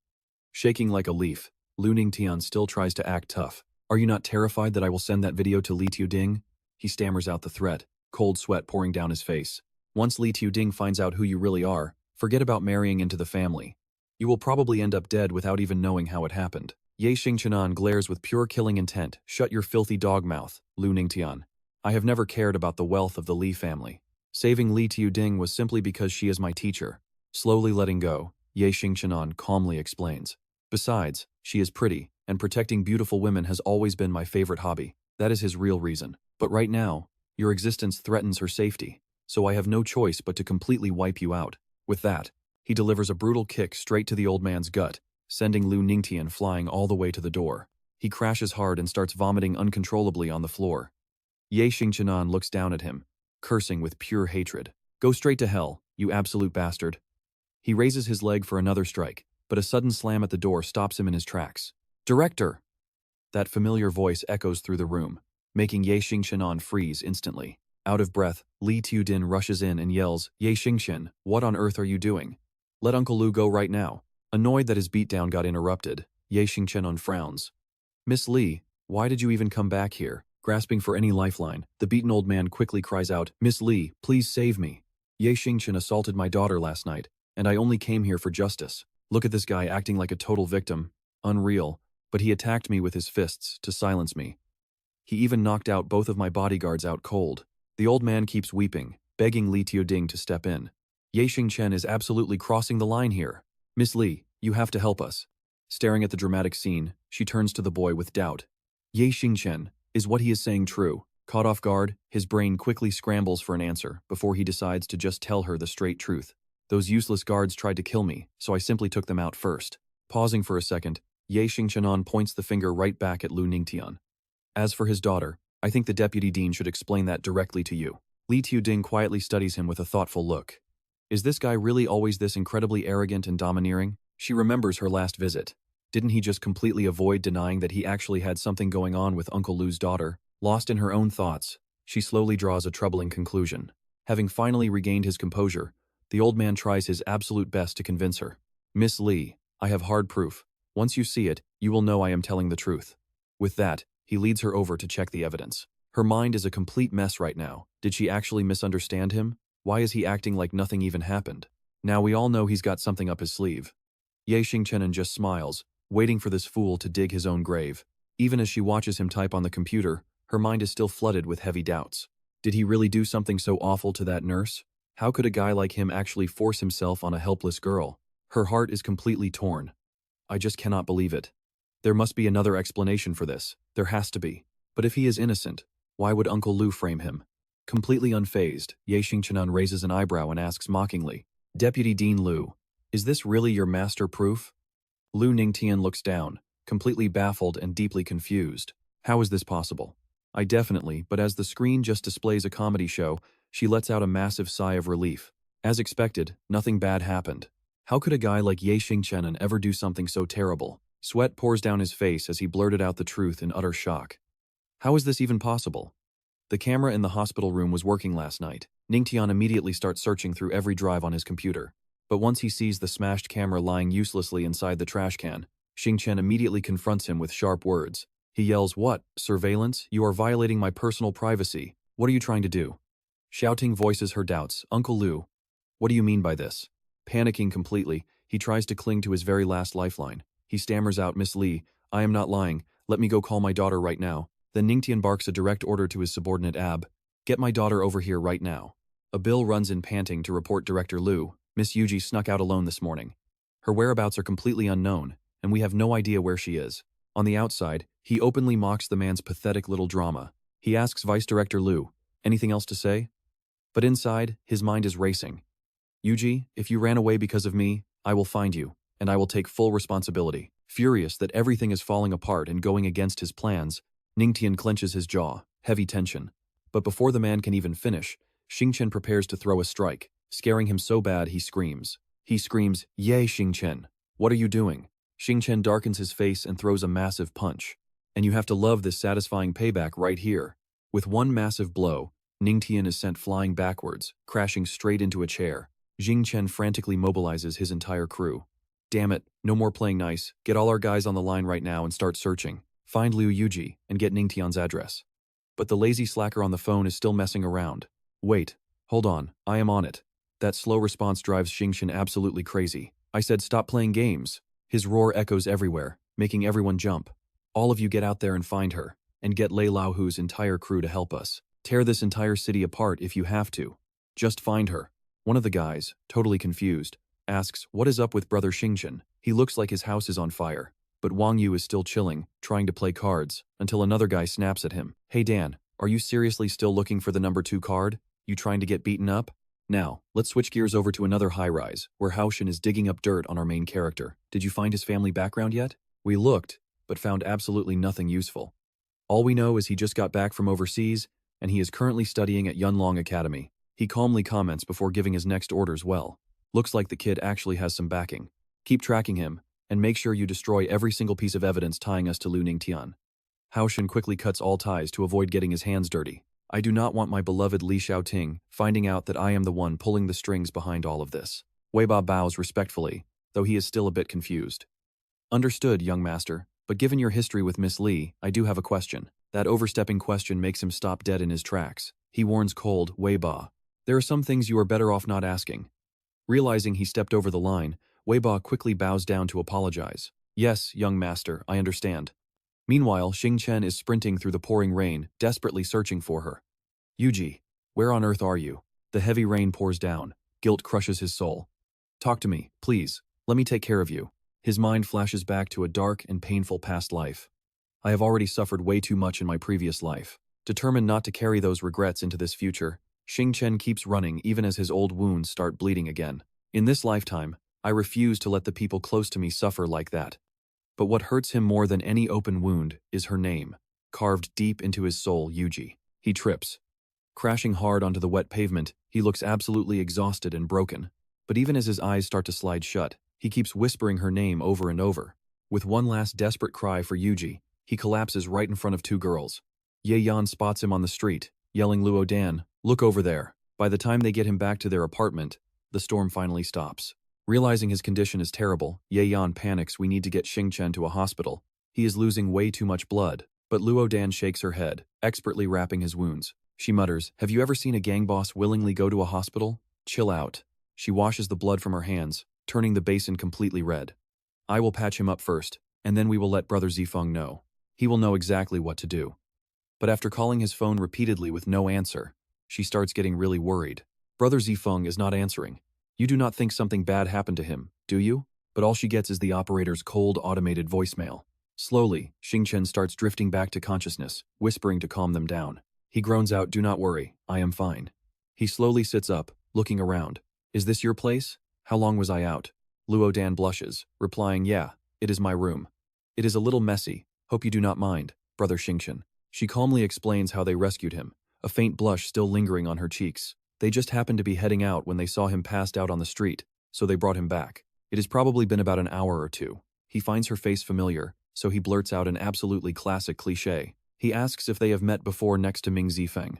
[SPEAKER 1] Shaking like a leaf, Lu Ningtian still tries to act tough. Are you not terrified that I will send that video to Li Tiuding? He stammers out the threat, cold sweat pouring down his face. Once Li Tiuding finds out who you really are, forget about marrying into the family. You will probably end up dead without even knowing how it happened. Ye Xingchen glares with pure killing intent. Shut your filthy dog mouth, Lu Ningtian. I have never cared about the wealth of the Li family. Saving Li Tiuding was simply because she is my teacher. Slowly letting go, Ye Xingchen calmly explains. Besides, she is pretty, and protecting beautiful women has always been my favorite hobby. That is his real reason. But right now, your existence threatens her safety, so I have no choice but to completely wipe you out. With that, he delivers a brutal kick straight to the old man's gut, sending Lu Ningtian flying all the way to the door. He crashes hard and starts vomiting uncontrollably on the floor. Ye Xingchen looks down at him, cursing with pure hatred. Go straight to hell, you absolute bastard. He raises his leg for another strike, but a sudden slam at the door stops him in his tracks. Director! That familiar voice echoes through the room, making Ye Xingchen freeze instantly. Out of breath, Li Tiudin rushes in and yells, Ye Xingchen, what on earth are you doing? Let Uncle Lu go right now. Annoyed that his beatdown got interrupted, Ye Xingchen frowns. Miss Li, why did you even come back here? Grasping for any lifeline, the beaten old man quickly cries out, Miss Li, please save me. Ye Xingchen assaulted my daughter last night, and I only came here for justice. Look at this guy acting like a total victim. Unreal, but he attacked me with his fists to silence me. He even knocked out both of my bodyguards out cold. The old man keeps weeping, begging Li Tiuding to step in. Ye Xingchen is absolutely crossing the line here. Miss Li, you have to help us. Staring at the dramatic scene, she turns to the boy with doubt. Ye Xingchen, is what he is saying true? Caught off guard, his brain quickly scrambles for an answer before he decides to just tell her the straight truth. Those useless guards tried to kill me, so I simply took them out first. Pausing for a second, Ye Xingchen points the finger right back at Lu Ningtian. As for his daughter, I think the deputy dean should explain that directly to you. Li Tiuding quietly studies him with a thoughtful look. Is this guy really always this incredibly arrogant and domineering? She remembers her last visit. Didn't he just completely avoid denying that he actually had something going on with Uncle Lu's daughter? Lost in her own thoughts, she slowly draws a troubling conclusion. Having finally regained his composure, the old man tries his absolute best to convince her. Miss Li, I have hard proof. Once you see it, you will know I am telling the truth. With that, he leads her over to check the evidence. Her mind is a complete mess right now. Did she actually misunderstand him? Why is he acting like nothing even happened? Now we all know he's got something up his sleeve. Ye Xingchen just smiles, waiting for this fool to dig his own grave. Even as she watches him type on the computer, her mind is still flooded with heavy doubts. Did he really do something so awful to that nurse? How could a guy like him actually force himself on a helpless girl? Her heart is completely torn. I just cannot believe it. There must be another explanation for this. There has to be. But if he is innocent, why would Uncle Lu frame him? Completely unfazed, Ye Xingchen raises an eyebrow and asks mockingly, Deputy Dean Lu, is this really your master proof? Lu Ningtian looks down, completely baffled and deeply confused. How is this possible? I definitely, but as the screen just displays a comedy show, she lets out a massive sigh of relief. As expected, nothing bad happened. How could a guy like Ye Xingchen ever do something so terrible? Sweat pours down his face as he blurted out the truth in utter shock. How is this even possible? The camera in the hospital room was working last night. Ningtian immediately starts searching through every drive on his computer. But once he sees the smashed camera lying uselessly inside the trash can, Xingchen immediately confronts him with sharp words. He yells, "What? Surveillance? You are violating my personal privacy. What are you trying to do?" Shouting voices her doubts. "Uncle Lu, what do you mean by this?" Panicking completely, he tries to cling to his very last lifeline. He stammers out, "Miss Li, I am not lying. Let me go call my daughter right now." Then Ningtian barks a direct order to his subordinate Ab. "Get my daughter over here right now." A bill runs in panting to report Director Lu. "Miss Yuji snuck out alone this morning. Her whereabouts are completely unknown, and we have no idea where she is." On the outside, he openly mocks the man's pathetic little drama. He asks Vice Director Lu, "Anything else to say?" But inside, his mind is racing. "Yuji, if you ran away because of me, I will find you, and I will take full responsibility." Furious that everything is falling apart and going against his plans, Ningtian clenches his jaw, heavy tension. But before the man can even finish, Xingchen prepares to throw a strike, scaring him so bad he screams. He screams, "Yay, Xingchen! What are you doing?" Xingchen darkens his face and throws a massive punch. And you have to love this satisfying payback right here. With one massive blow, Ningtian is sent flying backwards, crashing straight into a chair. Xingchen frantically mobilizes his entire crew. "Damn it, no more playing nice. Get all our guys on the line right now and start searching. Find Liu Yuji and get Ningtian's address." But the lazy slacker on the phone is still messing around. "Wait, hold on, I am on it." That slow response drives Xingchen absolutely crazy. "I said stop playing games." His roar echoes everywhere, making everyone jump. "All of you get out there and find her, and get Lei Laohu's entire crew to help us. Tear this entire city apart if you have to. Just find her." One of the guys, totally confused, asks, "What is up with Brother Xingchen? He looks like his house is on fire." But Wang Yu is still chilling, trying to play cards, until another guy snaps at him. "Hey Dan, are you seriously still looking for the number 2 card? You trying to get beaten up?" Now, let's switch gears over to another high-rise, where Haoshin is digging up dirt on our main character. Did you find his family background yet? We looked, but found absolutely nothing useful. All we know is he just got back from overseas, and he is currently studying at Yunlong Academy. He calmly comments before giving his next orders. "Well, looks like the kid actually has some backing. Keep tracking him, and make sure you destroy every single piece of evidence tying us to Lu Ningtian." Haoshin quickly cuts all ties to avoid getting his hands dirty. "I do not want my beloved Li Xiaoting finding out that I am the one pulling the strings behind all of this." Weiba bows respectfully, though he is still a bit confused. "Understood, young master, but given your history with Miss Li, I do have a question." That overstepping question makes him stop dead in his tracks. He warns cold, "Weiba, there are some things you are better off not asking." Realizing he stepped over the line, Weiba quickly bows down to apologize. "Yes, young master, I understand." Meanwhile, Xingchen is sprinting through the pouring rain, desperately searching for her. "Yuji, where on earth are you?" The heavy rain pours down. Guilt crushes his soul. "Talk to me, please. Let me take care of you." His mind flashes back to a dark and painful past life. "I have already suffered way too much in my previous life." Determined not to carry those regrets into this future, Xingchen keeps running even as his old wounds start bleeding again. "In this lifetime, I refuse to let the people close to me suffer like that." But what hurts him more than any open wound is her name, carved deep into his soul, Yuji. He trips. Crashing hard onto the wet pavement, he looks absolutely exhausted and broken. But even as his eyes start to slide shut, he keeps whispering her name over and over. With one last desperate cry for Yuji, he collapses right in front of 2 girls. Ye Yan spots him on the street, yelling, "Luo Dan, look over there." By the time they get him back to their apartment, the storm finally stops. Realizing his condition is terrible, Ye Yan panics. "We need to get Xingchen to a hospital. He is losing way too much blood." But Luo Dan shakes her head, expertly wrapping his wounds. She mutters, "Have you ever seen a gang boss willingly go to a hospital? Chill out." She washes the blood from her hands, turning the basin completely red. "I will patch him up first, and then we will let Brother Zifeng know. He will know exactly what to do." But after calling his phone repeatedly with no answer, she starts getting really worried. Brother Zifeng is not answering. You do not think something bad happened to him, do you? But all she gets is the operator's cold, automated voicemail. Slowly, Xingchen starts drifting back to consciousness, whispering to calm them down. He groans out, "Do not worry, I am fine." He slowly sits up, looking around. "Is this your place? How long was I out?" Luo Dan blushes, replying, "Yeah, it is my room. It is a little messy, hope you do not mind, Brother Xingchen." She calmly explains how they rescued him, a faint blush still lingering on her cheeks. They just happened to be heading out when they saw him passed out on the street, so they brought him back. It has probably been about an hour or two. He finds her face familiar, so he blurts out an absolutely classic cliché. He asks if they have met before next to Ming Zifeng.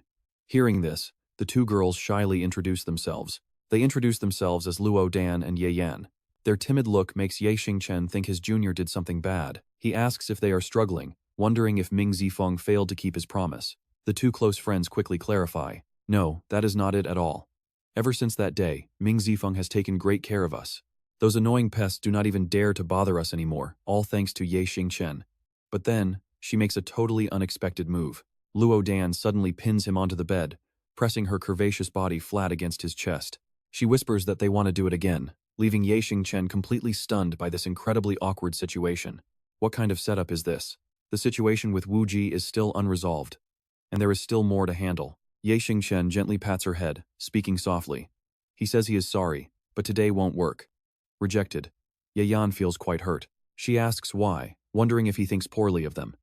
[SPEAKER 1] Hearing this, the two girls shyly introduce themselves. They introduce themselves as Luo Dan and Ye Yan. Their timid look makes Ye Xingchen think his junior did something bad. He asks if they are struggling, wondering if Ming Zifeng failed to keep his promise. The two close friends quickly clarify, "No, that is not it at all. Ever since that day, Ming Zifeng has taken great care of us. Those annoying pests do not even dare to bother us anymore, all thanks to Ye Xingchen." But then, she makes a totally unexpected move. Luo Dan suddenly pins him onto the bed, pressing her curvaceous body flat against his chest. She whispers that they want to do it again, leaving Ye Xingchen completely stunned by this incredibly awkward situation. What kind of setup is this? The situation with Wu Ji is still unresolved, and there is still more to handle. Ye Xingchen gently pats her head, speaking softly. He says he is sorry, but today won't work. Rejected. Ye Yan feels quite hurt. She asks why, wondering if he thinks poorly of them.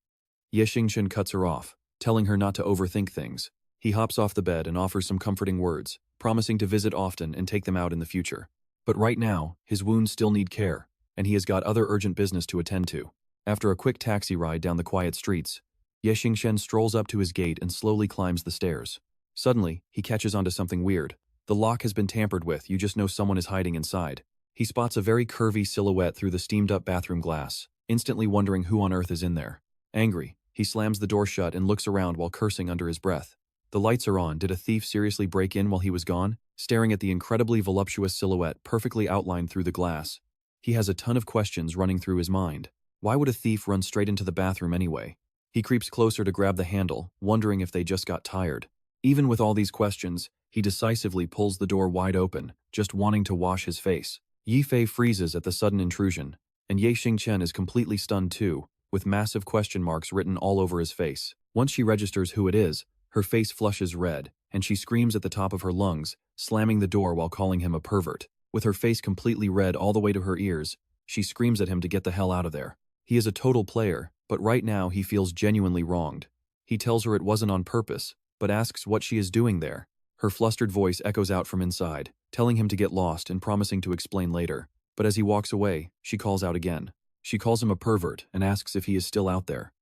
[SPEAKER 1] Ye Xingchen cuts her off, telling her not to overthink things. He hops off the bed and offers some comforting words, promising to visit often and take them out in the future. But right now, his wounds still need care, and he has got other urgent business to attend to. After a quick taxi ride down the quiet streets, Ye Xingchen strolls up to his gate and slowly climbs the stairs. Suddenly, he catches onto something weird. The lock has been tampered with, you just know someone is hiding inside. He spots a very curvy silhouette through the steamed-up bathroom glass, instantly wondering who on earth is in there. Angry, he slams the door shut and looks around while cursing under his breath. The lights are on. Did a thief seriously break in while he was gone? Staring at the incredibly voluptuous silhouette perfectly outlined through the glass, he has a ton of questions running through his mind. Why would a thief run straight into the bathroom anyway? He creeps closer to grab the handle, wondering if they just got tired. Even with all these questions, he decisively pulls the door wide open, just wanting to wash his face. Yi Fei freezes at the sudden intrusion, and Ye Xingchen is completely stunned too, with massive question marks written all over his face. Once she registers who it is, her face flushes red, and she screams at the top of her lungs, slamming the door while calling him a pervert. With her face completely red all the way to her ears, she screams at him to get the hell out of there. He is a total player, but right now he feels genuinely wronged. He tells her it wasn't on purpose, but asks what she is doing there. Her flustered voice echoes out from inside, telling him to get lost and promising to explain later. But as he walks away, she calls out again. She calls him a pervert and asks if he is still out there.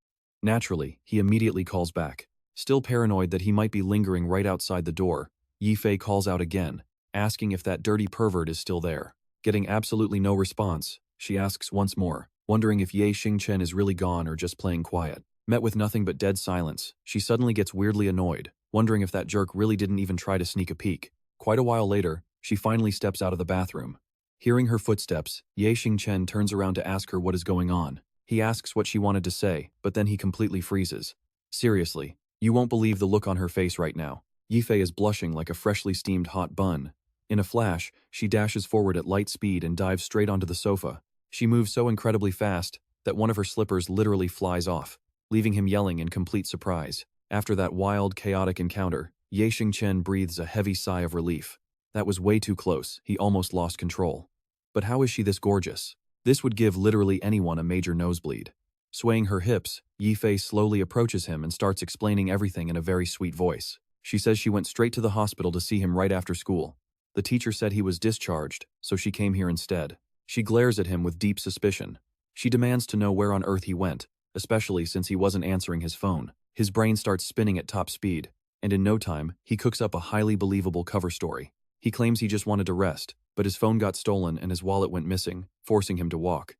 [SPEAKER 1] Naturally, he immediately calls back. Still paranoid that he might be lingering right outside the door, Yi Fei calls out again, asking if that dirty pervert is still there. Getting absolutely no response, she asks once more, wondering if Ye Xingchen is really gone or just playing quiet. Met with nothing but dead silence, she suddenly gets weirdly annoyed, wondering if that jerk really didn't even try to sneak a peek. Quite a while later, she finally steps out of the bathroom. Hearing her footsteps, Ye Xingchen turns around to ask her what is going on. He asks what she wanted to say, but then he completely freezes. Seriously, you won't believe the look on her face right now. Yi Fei is blushing like a freshly steamed hot bun. In a flash, she dashes forward at light speed and dives straight onto the sofa. She moves so incredibly fast that one of her slippers literally flies off, leaving him yelling in complete surprise. After that wild, chaotic encounter, Ye Xingchen breathes a heavy sigh of relief. That was way too close, he almost lost control. But how is she this gorgeous? This would give literally anyone a major nosebleed. Swaying her hips, Yi Fei slowly approaches him and starts explaining everything in a very sweet voice. She says she went straight to the hospital to see him right after school. The teacher said he was discharged, so she came here instead. She glares at him with deep suspicion. She demands to know where on earth he went, especially since he wasn't answering his phone. His brain starts spinning at top speed, and in no time, he cooks up a highly believable cover story. He claims he just wanted to rest, but his phone got stolen and his wallet went missing, forcing him to walk.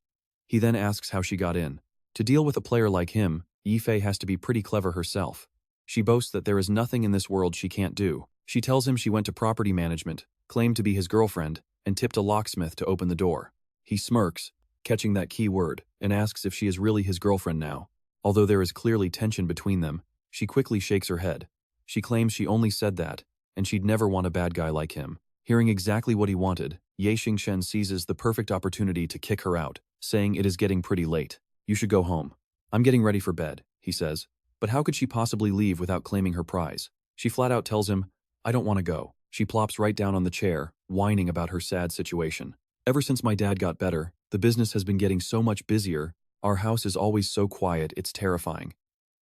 [SPEAKER 1] He then asks how she got in. To deal with a player like him, Yi Fei has to be pretty clever herself. She boasts that there is nothing in this world she can't do. She tells him she went to property management, claimed to be his girlfriend, and tipped a locksmith to open the door. He smirks, catching that key word, and asks if she is really his girlfriend now. Although there is clearly tension between them, she quickly shakes her head. She claims she only said that, and she'd never want a bad guy like him. Hearing exactly what he wanted, Ye Xingchen seizes the perfect opportunity to kick her out, saying it is getting pretty late. You should go home. I'm getting ready for bed, he says. But how could she possibly leave without claiming her prize? She flat out tells him, I don't want to go. She plops right down on the chair, whining about her sad situation. Ever since my dad got better, the business has been getting so much busier. Our house is always so quiet, it's terrifying.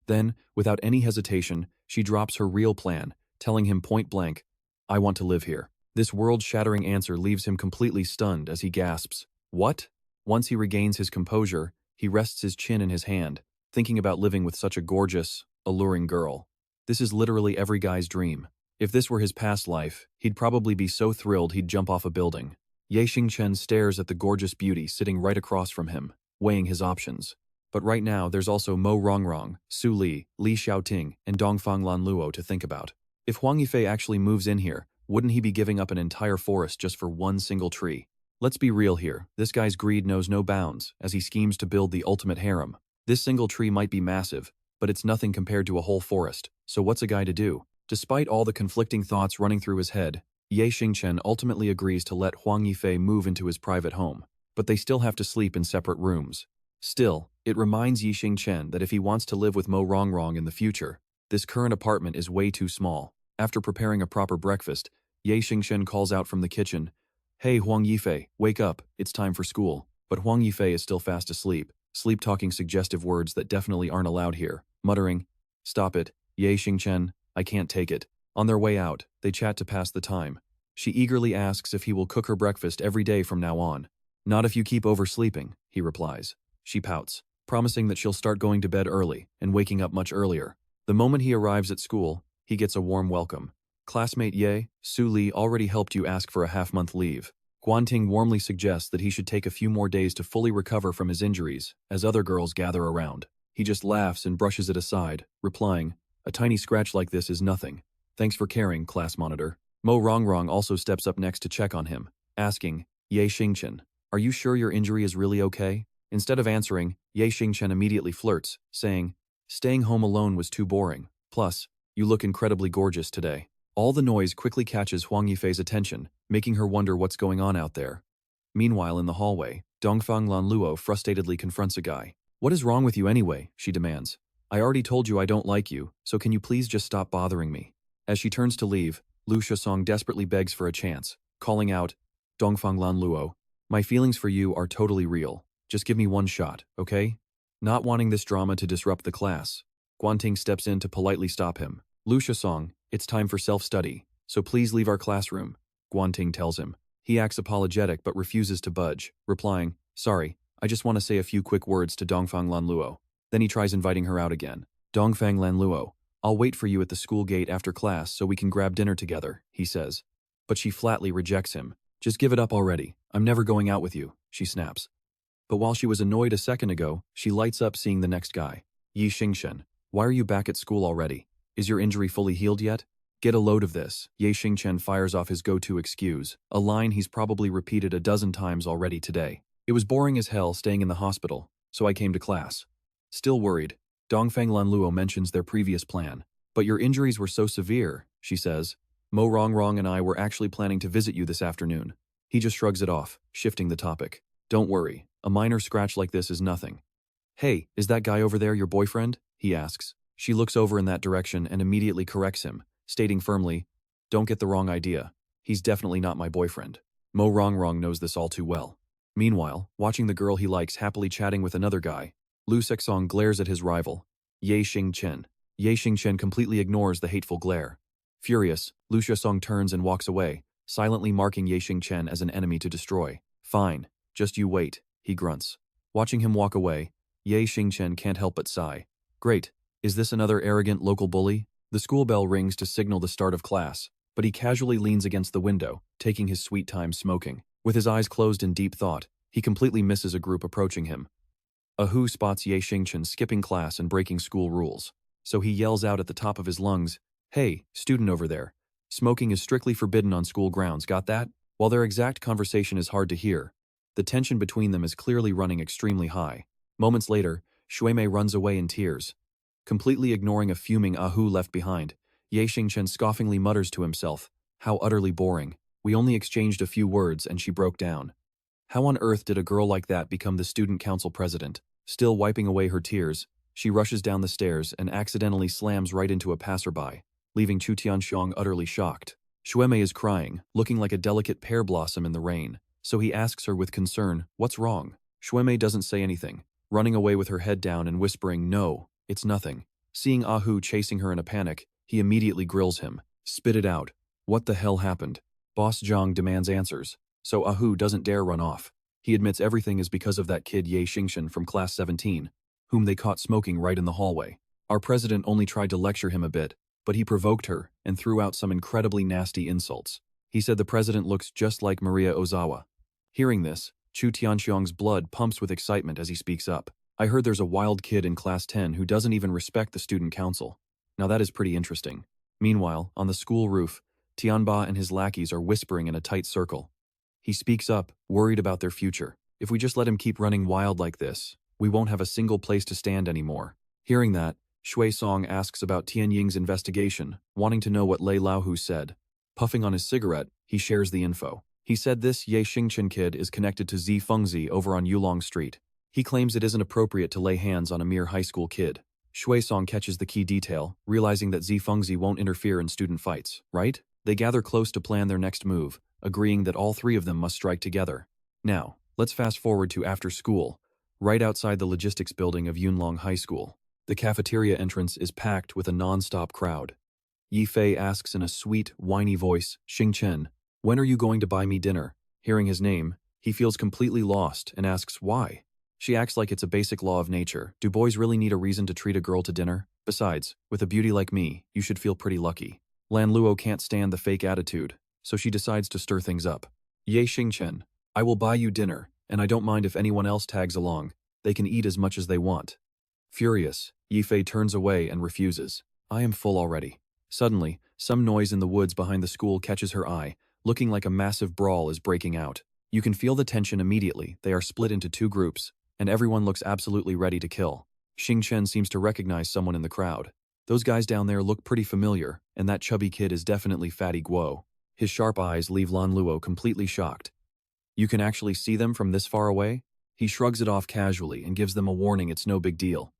[SPEAKER 1] Then, without any hesitation, she drops her real plan, telling him point blank, I want to live here. This world-shattering answer leaves him completely stunned as he gasps, What? Once he regains his composure, he rests his chin in his hand, thinking about living with such a gorgeous, alluring girl. This is literally every guy's dream. If this were his past life, he'd probably be so thrilled he'd jump off a building. Xingchen stares at the gorgeous beauty sitting right across from him, weighing his options. But right now there's also Mo Rongrong, Su Li, Li Xiaoting, and Dongfang Lanluo to think about. If Huang Yifei actually moves in here, wouldn't he be giving up an entire forest just for one single tree? Let's be real here, this guy's greed knows no bounds as he schemes to build the ultimate harem. This single tree might be massive, but it's nothing compared to a whole forest, so what's a guy to do? Despite all the conflicting thoughts running through his head, Xingchen ultimately agrees to let Huang Yifei move into his private home, but they still have to sleep in separate rooms. Still, it reminds Xingchen that if he wants to live with Mo Rongrong in the future, this current apartment is way too small. After preparing a proper breakfast, Xingchen calls out from the kitchen, "Hey Huang Yifei, wake up, it's time for school." But Huang Yifei is still fast asleep, sleep-talking suggestive words that definitely aren't allowed here, muttering, "Stop it, Xingchen, I can't take it." On their way out, they chat to pass the time. She eagerly asks if he will cook her breakfast every day from now on. "Not if you keep oversleeping," he replies. She pouts, promising that she'll start going to bed early and waking up much earlier. The moment he arrives at school, he gets a warm welcome. "Classmate Ye, Su Li already helped you ask for a half-month leave." Guanting warmly suggests that he should take a few more days to fully recover from his injuries, as other girls gather around. He just laughs and brushes it aside, replying, "A tiny scratch like this is nothing. Thanks for caring, class monitor." Mo Rongrong also steps up next to check on him, asking, "Xingchen, are you sure your injury is really okay?" Instead of answering, Xingchen immediately flirts, saying, "Staying home alone was too boring. Plus, you look incredibly gorgeous today." All the noise quickly catches Huang Yifei's attention, making her wonder what's going on out there. Meanwhile in the hallway, Dongfang Lanluo frustratedly confronts a guy. "What is wrong with you anyway?" she demands. "I already told you I don't like you, so can you please just stop bothering me?" As she turns to leave, Lu Shusong desperately begs for a chance, calling out, "Dongfang Lanluo, my feelings for you are totally real. Just give me one shot, okay?" Not wanting this drama to disrupt the class, Guanting steps in to politely stop him. "Lu Shusong, it's time for self-study, so please leave our classroom," Guanting tells him. He acts apologetic but refuses to budge, replying, "Sorry, I just want to say a few quick words to Dongfang Lanluo." Then he tries inviting her out again. "Dongfang Lanluo, I'll wait for you at the school gate after class so we can grab dinner together," he says. But she flatly rejects him. "Just give it up already. I'm never going out with you," she snaps. But while she was annoyed a second ago, she lights up seeing the next guy. "Xingchen, why are you back at school already? Is your injury fully healed yet?" "Get a load of this." Xingchen fires off his go-to excuse, a line he's probably repeated a dozen times already today. "It was boring as hell staying in the hospital, so I came to class." Still worried, Dongfang Lanluo mentions their previous plan. "But your injuries were so severe," she says. "Mo Rongrong and I were actually planning to visit you this afternoon." He just shrugs it off, shifting the topic. "Don't worry, a minor scratch like this is nothing." "Hey, is that guy over there your boyfriend?" he asks. She looks over in that direction and immediately corrects him, stating firmly, "Don't get the wrong idea. He's definitely not my boyfriend." Mo Rongrong knows this all too well. Meanwhile, watching the girl he likes happily chatting with another guy, Lu Sexong glares at his rival, Xingchen. Xingchen completely ignores the hateful glare. Furious, Lu Shusong turns and walks away, silently marking Xingchen as an enemy to destroy. "Fine, just you wait," he grunts. Watching him walk away, Xingchen can't help but sigh. Great, is this another arrogant local bully? The school bell rings to signal the start of class, but he casually leans against the window, taking his sweet time smoking. With his eyes closed in deep thought, he completely misses a group approaching him. Ahu spots Xingchen skipping class and breaking school rules, so he yells out at the top of his lungs, "Hey, student over there. Smoking is strictly forbidden on school grounds, got that?" While their exact conversation is hard to hear, the tension between them is clearly running extremely high. Moments later, Shuimei runs away in tears. Completely ignoring a fuming Ahu left behind, Xingchen scoffingly mutters to himself, "How utterly boring. We only exchanged a few words and she broke down. How on earth did a girl like that become the student council president?" Still wiping away her tears, she rushes down the stairs and accidentally slams right into a passerby, leaving Chu Tianxiong utterly shocked. Shuimei is crying, looking like a delicate pear blossom in the rain, so he asks her with concern, "What's wrong?" Shuimei doesn't say anything, running away with her head down and whispering, "No, it's nothing." Seeing Ahu chasing her in a panic, he immediately grills him. "Spit it out. What the hell happened?" Boss Zhang demands answers, so Ahu doesn't dare run off. He admits everything is because of that kid Xingchen from class 17, whom they caught smoking right in the hallway. Our president only tried to lecture him a bit, but he provoked her and threw out some incredibly nasty insults. He said the president looks just like Maria Ozawa. Hearing this, Chu Tianxiong's blood pumps with excitement as he speaks up. I heard there's a wild kid in class 10 who doesn't even respect the student council. Now that is pretty interesting. Meanwhile, on the school roof, Tianba and his lackeys are whispering in a tight circle. He speaks up, worried about their future. If we just let him keep running wild like this, we won't have a single place to stand anymore. Hearing that, Shui Song asks about Tian Ying's investigation, wanting to know what Lei Laohu said. Puffing on his cigarette, he shares the info. He said this Ye Xingchen kid is connected to Zi Fengzi over on Yulong Street. He claims it isn't appropriate to lay hands on a mere high school kid. Shui Song catches the key detail, realizing that Zi Fengzi won't interfere in student fights, right? They gather close to plan their next move, agreeing that all three of them must strike together. Now, let's fast forward to after school, right outside the logistics building of Yunlong High School. The cafeteria entrance is packed with a non-stop crowd. Yi Fei asks in a sweet, whiny voice, Xingchen, when are you going to buy me dinner? Hearing his name, he feels completely lost and asks why. She acts like it's a basic law of nature. Do boys really need a reason to treat a girl to dinner? Besides, with a beauty like me, you should feel pretty lucky. Lan Luo can't stand the fake attitude, so she decides to stir things up. Ye Xingchen, I will buy you dinner, and I don't mind if anyone else tags along. They can eat as much as they want. Furious, Yi Fei turns away and refuses. I am full already. Suddenly, some noise in the woods behind the school catches her eye, looking like a massive brawl is breaking out. You can feel the tension immediately. They are split into two groups, and everyone looks absolutely ready to kill. Xingchen seems to recognize someone in the crowd. Those guys down there look pretty familiar, and that chubby kid is definitely Fatty Guo. His sharp eyes leave Lan Luo completely shocked. You can actually see them from this far away? He shrugs it off casually and gives them a warning it's no big deal.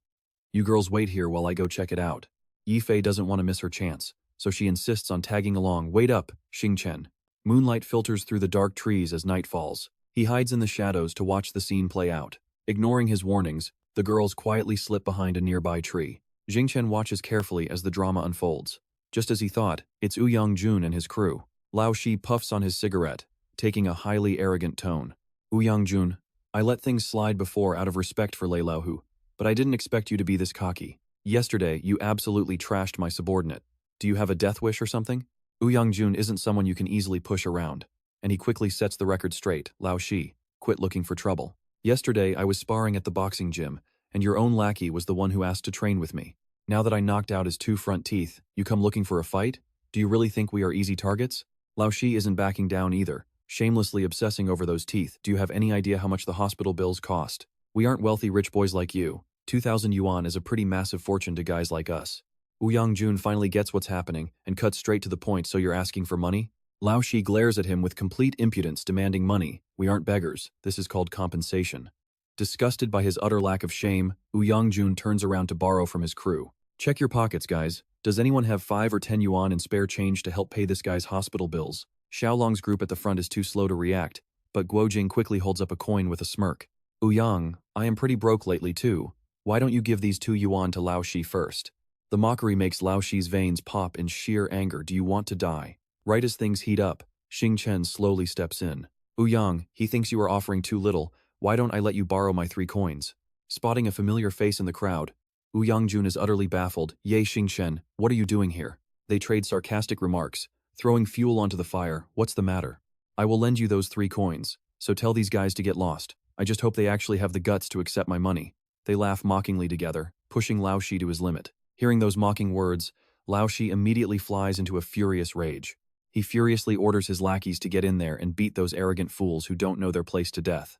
[SPEAKER 1] You girls wait here while I go check it out. Yi Fei doesn't want to miss her chance, so she insists on tagging along. Wait up, Xingchen. Moonlight filters through the dark trees as night falls. He hides in the shadows to watch the scene play out. Ignoring his warnings, the girls quietly slip behind a nearby tree. Xingchen watches carefully as the drama unfolds. Just as he thought, it's Ouyang Jun and his crew. Lao Shi puffs on his cigarette, taking a highly arrogant tone. Ouyang Jun, I let things slide before out of respect for Lei Laohu, but I didn't expect you to be this cocky. Yesterday, you absolutely trashed my subordinate. Do you have a death wish or something? Ouyang Jun isn't someone you can easily push around, and he quickly sets the record straight. Lao Shi, quit looking for trouble. Yesterday, I was sparring at the boxing gym, and your own lackey was the one who asked to train with me. Now that I knocked out his two front teeth, you come looking for a fight? Do you really think we are easy targets? Lao Shi isn't backing down either, shamelessly obsessing over those teeth. Do you have any idea how much the hospital bills cost? We aren't wealthy rich boys like you. 2,000 yuan is a pretty massive fortune to guys like us. Ouyang Jun finally gets what's happening and cuts straight to the point. So you're asking for money? Lao Shi glares at him with complete impudence, demanding money. We aren't beggars. This is called compensation. Disgusted by his utter lack of shame, Ouyang Jun turns around to borrow from his crew. Check your pockets, guys. Does anyone have 5 or 10 yuan in spare change to help pay this guy's hospital bills? Xiaolong's group at the front is too slow to react, but Guojing quickly holds up a coin with a smirk. Ouyang, I am pretty broke lately too. Why don't you give these 2 yuan to Lao Shi first? The mockery makes Lao Shi's veins pop in sheer anger. Do you want to die? Right as things heat up, Xingchen slowly steps in. Ouyang, he thinks you are offering too little. Why don't I let you borrow my 3 coins? Spotting a familiar face in the crowd, Ouyang Jun is utterly baffled. Ye Xingchen, what are you doing here? They trade sarcastic remarks, throwing fuel onto the fire. What's the matter? I will lend you those 3 coins, so tell these guys to get lost. I just hope they actually have the guts to accept my money. They laugh mockingly together, pushing Lao Shi to his limit. Hearing those mocking words, Lao Shi immediately flies into a furious rage. He furiously orders his lackeys to get in there and beat those arrogant fools who don't know their place to death.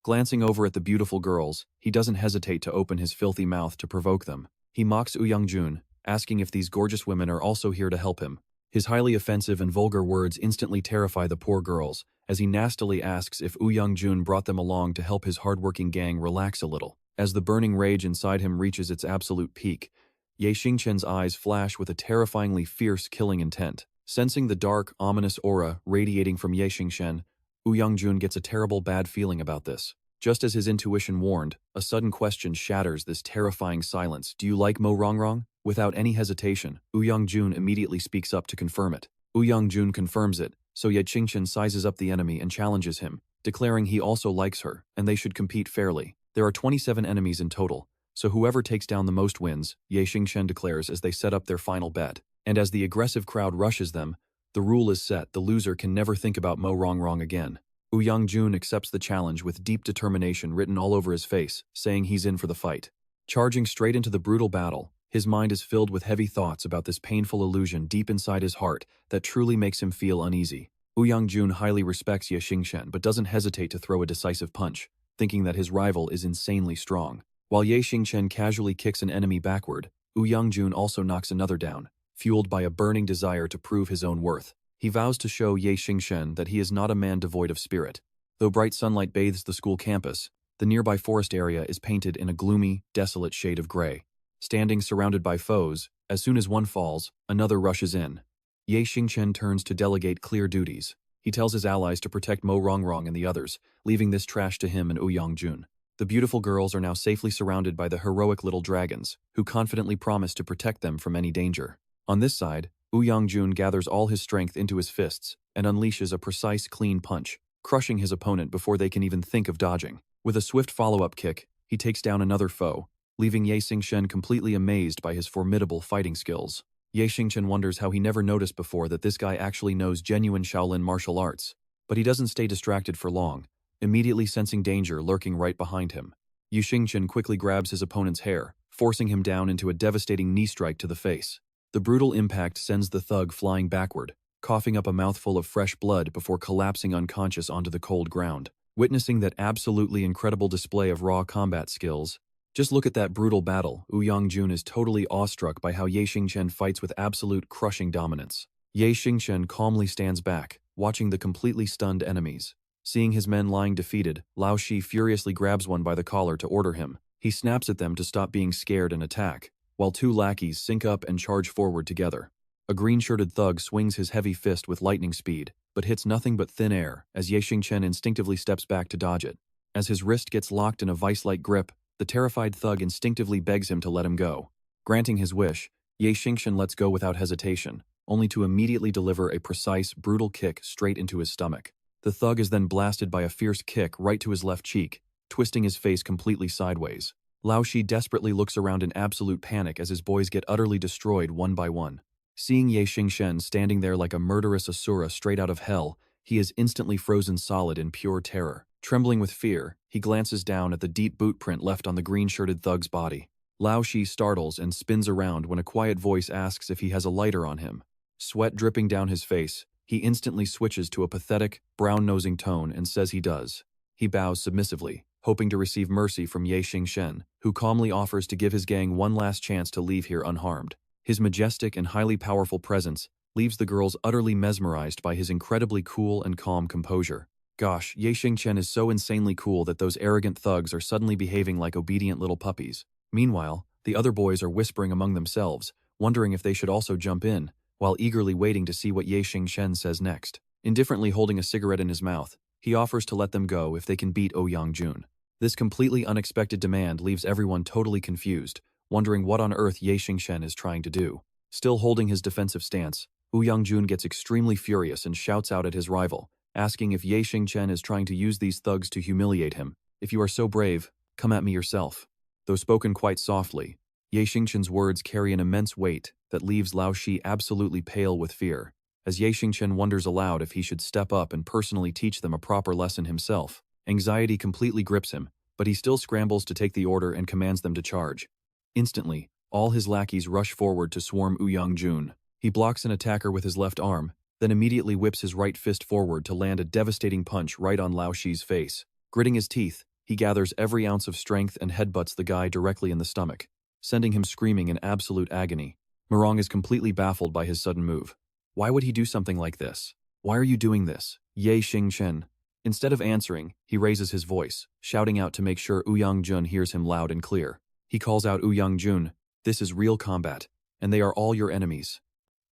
[SPEAKER 1] Glancing over at the beautiful girls, he doesn't hesitate to open his filthy mouth to provoke them. He mocks Ouyang Jun, asking if these gorgeous women are also here to help him. His highly offensive and vulgar words instantly terrify the poor girls, as he nastily asks if Ouyang Jun brought them along to help his hardworking gang relax a little. As the burning rage inside him reaches its absolute peak, Ye Xingchen's eyes flash with a terrifyingly fierce killing intent. Sensing the dark, ominous aura radiating from Ye Xingchen, Ouyang Jun gets a terrible bad feeling about this. Just as his intuition warned, a sudden question shatters this terrifying silence. Do you like Mo Rongrong? Without any hesitation, Ouyang Jun immediately speaks up to confirm it. Ouyang Jun confirms it, so Ye Xingchen sizes up the enemy and challenges him, declaring he also likes her, and they should compete fairly. There are 27 enemies in total, so whoever takes down the most wins, Ye Xingchen declares as they set up their final bet. And as the aggressive crowd rushes them, the rule is set: the loser can never think about Mo Wrong again. Yunlong accepts the challenge with deep determination written all over his face, saying he's in for the fight. Charging straight into the brutal battle, his mind is filled with heavy thoughts about this painful illusion deep inside his heart that truly makes him feel uneasy. Yunlong highly respects Ye Xingchen but doesn't hesitate to throw a decisive punch, thinking that his rival is insanely strong. While Ye Xingchen casually kicks an enemy backward, Yunlong also knocks another down, fueled by a burning desire to prove his own worth. He vows to show Ye Xingchen that he is not a man devoid of spirit. Though bright sunlight bathes the school campus, the nearby forest area is painted in a gloomy, desolate shade of gray. Standing surrounded by foes, as soon as one falls, another rushes in. Ye Xingchen turns to delegate clear duties. He tells his allies to protect Mo Wrong and the others, leaving this trash to him and Yunlong. The beautiful girls are now safely surrounded by the heroic little dragons, who confidently promise to protect them from any danger. On this side, Yunlong gathers all his strength into his fists and unleashes a precise, clean punch, crushing his opponent before they can even think of dodging. With a swift follow-up kick, he takes down another foe, leaving Ye Xingchen completely amazed by his formidable fighting skills. Ye Xingchen wonders how he never noticed before that this guy actually knows genuine Shaolin martial arts, but he doesn't stay distracted for long, immediately sensing danger lurking right behind him. Ye Xingchen quickly grabs his opponent's hair, forcing him down into a devastating knee strike to the face. The brutal impact sends the thug flying backward, coughing up a mouthful of fresh blood before collapsing unconscious onto the cold ground. Witnessing that absolutely incredible display of raw combat skills, just look at that brutal battle. Yunlong is totally awestruck by how Ye Xingchen fights with absolute crushing dominance. Ye Xingchen calmly stands back, watching the completely stunned enemies. Seeing his men lying defeated, Lao Shi furiously grabs one by the collar to order him. He snaps at them to stop being scared and attack, while two lackeys sync up and charge forward together. A green-shirted thug swings his heavy fist with lightning speed, but hits nothing but thin air as Ye Xingchen instinctively steps back to dodge it. As his wrist gets locked in a vice-like grip, the terrified thug instinctively begs him to let him go. Granting his wish, Ye Xingchen lets go without hesitation, only to immediately deliver a precise, brutal kick straight into his stomach. The thug is then blasted by a fierce kick right to his left cheek, twisting his face completely sideways. Lao Shi desperately looks around in absolute panic as his boys get utterly destroyed one by one. Seeing Ye Xingchen standing there like a murderous asura straight out of hell, he is instantly frozen solid in pure terror. Trembling with fear, he glances down at the deep boot print left on the green-shirted thug's body. Lao Shi startles and spins around when a quiet voice asks if he has a lighter on him. Sweat dripping down his face, he instantly switches to a pathetic, brown-nosing tone and says he does. He bows submissively, hoping to receive mercy from Ye Xingchen, who calmly offers to give his gang one last chance to leave here unharmed. His majestic and highly powerful presence leaves the girls utterly mesmerized by his incredibly cool and calm composure. Gosh, Ye Xingchen is so insanely cool that those arrogant thugs are suddenly behaving like obedient little puppies. Meanwhile, the other boys are whispering among themselves, wondering if they should also jump in, while eagerly waiting to see what Ye Xingchen says next. Indifferently holding a cigarette in his mouth, he offers to let them go if they can beat Yunlong. This completely unexpected demand leaves everyone totally confused, wondering what on earth Ye Xingchen is trying to do. Still holding his defensive stance, Yunlong gets extremely furious and shouts out at his rival, asking if Ye Xingchen is trying to use these thugs to humiliate him. If you are so brave, come at me yourself. Though spoken quite softly, Ye Xingchen's words carry an immense weight that leaves Lao Shi absolutely pale with fear, as Ye Xingchen wonders aloud if he should step up and personally teach them a proper lesson himself. Anxiety completely grips him, but he still scrambles to take the order and commands them to charge. Instantly, all his lackeys rush forward to swarm Yunlong. He blocks an attacker with his left arm, then immediately whips his right fist forward to land a devastating punch right on Lao Shi's face. Gritting his teeth, he gathers every ounce of strength and headbutts the guy directly in the stomach, sending him screaming in absolute agony. Morong is completely baffled by his sudden move. Why would he do something like this? Why are you doing this, Ye Xingchen? Instead of answering, he raises his voice, shouting out to make sure Yunlong hears him loud and clear. He calls out Yunlong, "This is real combat, and they are all your enemies."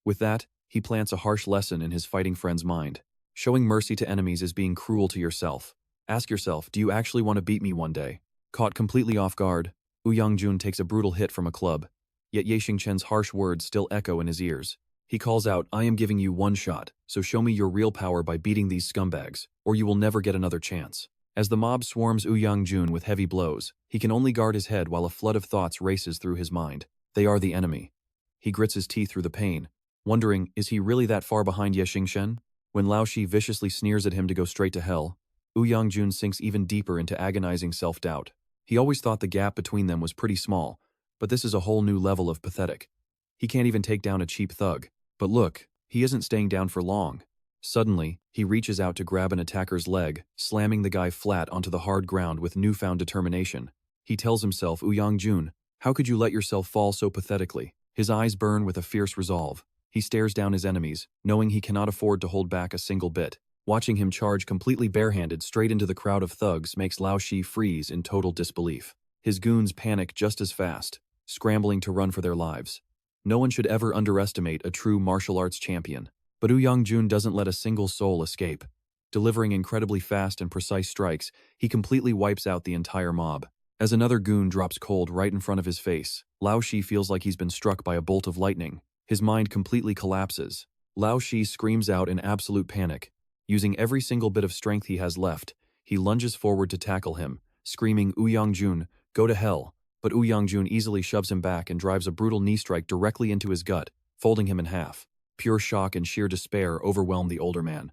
[SPEAKER 1] With that, he plants a harsh lesson in his fighting friend's mind. Showing mercy to enemies is being cruel to yourself. Ask yourself, do you actually want to beat me one day? Caught completely off guard, Yunlong takes a brutal hit from a club, yet Ye Xingchen's harsh words still echo in his ears. He calls out, "I am giving you one shot, so show me your real power by beating these scumbags, or you will never get another chance." As the mob swarms Jun with heavy blows, he can only guard his head while a flood of thoughts races through his mind. They are the enemy. He grits his teeth through the pain, wondering, is he really that far behind Xingchen? When Lao Shi viciously sneers at him to go straight to hell, Jun sinks even deeper into agonizing self-doubt. He always thought the gap between them was pretty small, but this is a whole new level of pathetic. He can't even take down a cheap thug. But look, he isn't staying down for long. Suddenly, he reaches out to grab an attacker's leg, slamming the guy flat onto the hard ground with newfound determination. He tells himself, Jun, how could you let yourself fall so pathetically? His eyes burn with a fierce resolve. He stares down his enemies, knowing he cannot afford to hold back a single bit. Watching him charge completely barehanded straight into the crowd of thugs makes Lao Shi freeze in total disbelief. His goons panic just as fast, scrambling to run for their lives. No one should ever underestimate a true martial arts champion. But Jun doesn't let a single soul escape. Delivering incredibly fast and precise strikes, he completely wipes out the entire mob. As another goon drops cold right in front of his face, Lao Shi feels like he's been struck by a bolt of lightning. His mind completely collapses. Lao Shi screams out in absolute panic. Using every single bit of strength he has left, he lunges forward to tackle him, screaming, Jun, go to hell. But Jun easily shoves him back and drives a brutal knee strike directly into his gut, folding him in half. Pure shock and sheer despair overwhelm the older man.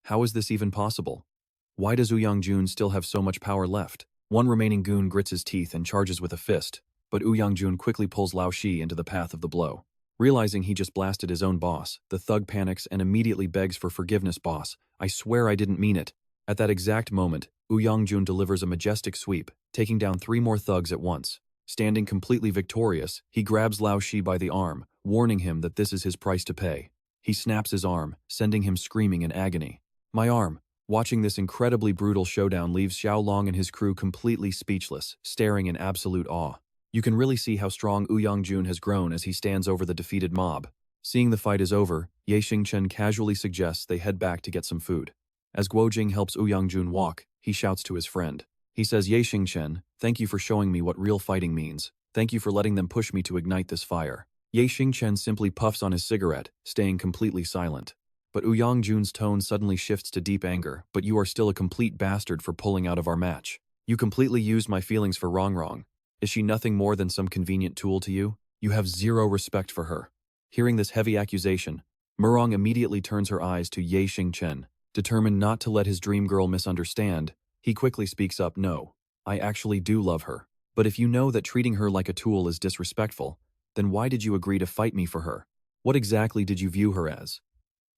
[SPEAKER 1] How is this even possible? Why does Jun still have so much power left? One remaining goon grits his teeth and charges with a fist, but Jun quickly pulls Lao Shi into the path of the blow. Realizing he just blasted his own boss, the thug panics and immediately begs for forgiveness, boss. I swear I didn't mean it. At that exact moment, Jun delivers a majestic sweep, taking down 3 more thugs at once. Standing completely victorious, he grabs Lao Shi by the arm, warning him that this is his price to pay. He snaps his arm, sending him screaming in agony. My arm. Watching this incredibly brutal showdown leaves Xiaolong and his crew completely speechless, staring in absolute awe. You can really see how strong Jun has grown as he stands over the defeated mob. Seeing the fight is over, Xingchen casually suggests they head back to get some food. As Guojing helps Jun walk, he shouts to his friend. He says, Xingchen, thank you for showing me what real fighting means. Thank you for letting them push me to ignite this fire. Xingchen simply puffs on his cigarette, staying completely silent. But Jun's tone suddenly shifts to deep anger. But you are still a complete bastard for pulling out of our match. You completely used my feelings for wrong. Is she nothing more than some convenient tool to you? You have zero respect for her. Hearing this heavy accusation, Murong immediately turns her eyes to Xingchen. Determined not to let his dream girl misunderstand, he quickly speaks up, no, I actually do love her. But if you know that treating her like a tool is disrespectful, then why did you agree to fight me for her? What exactly did you view her as?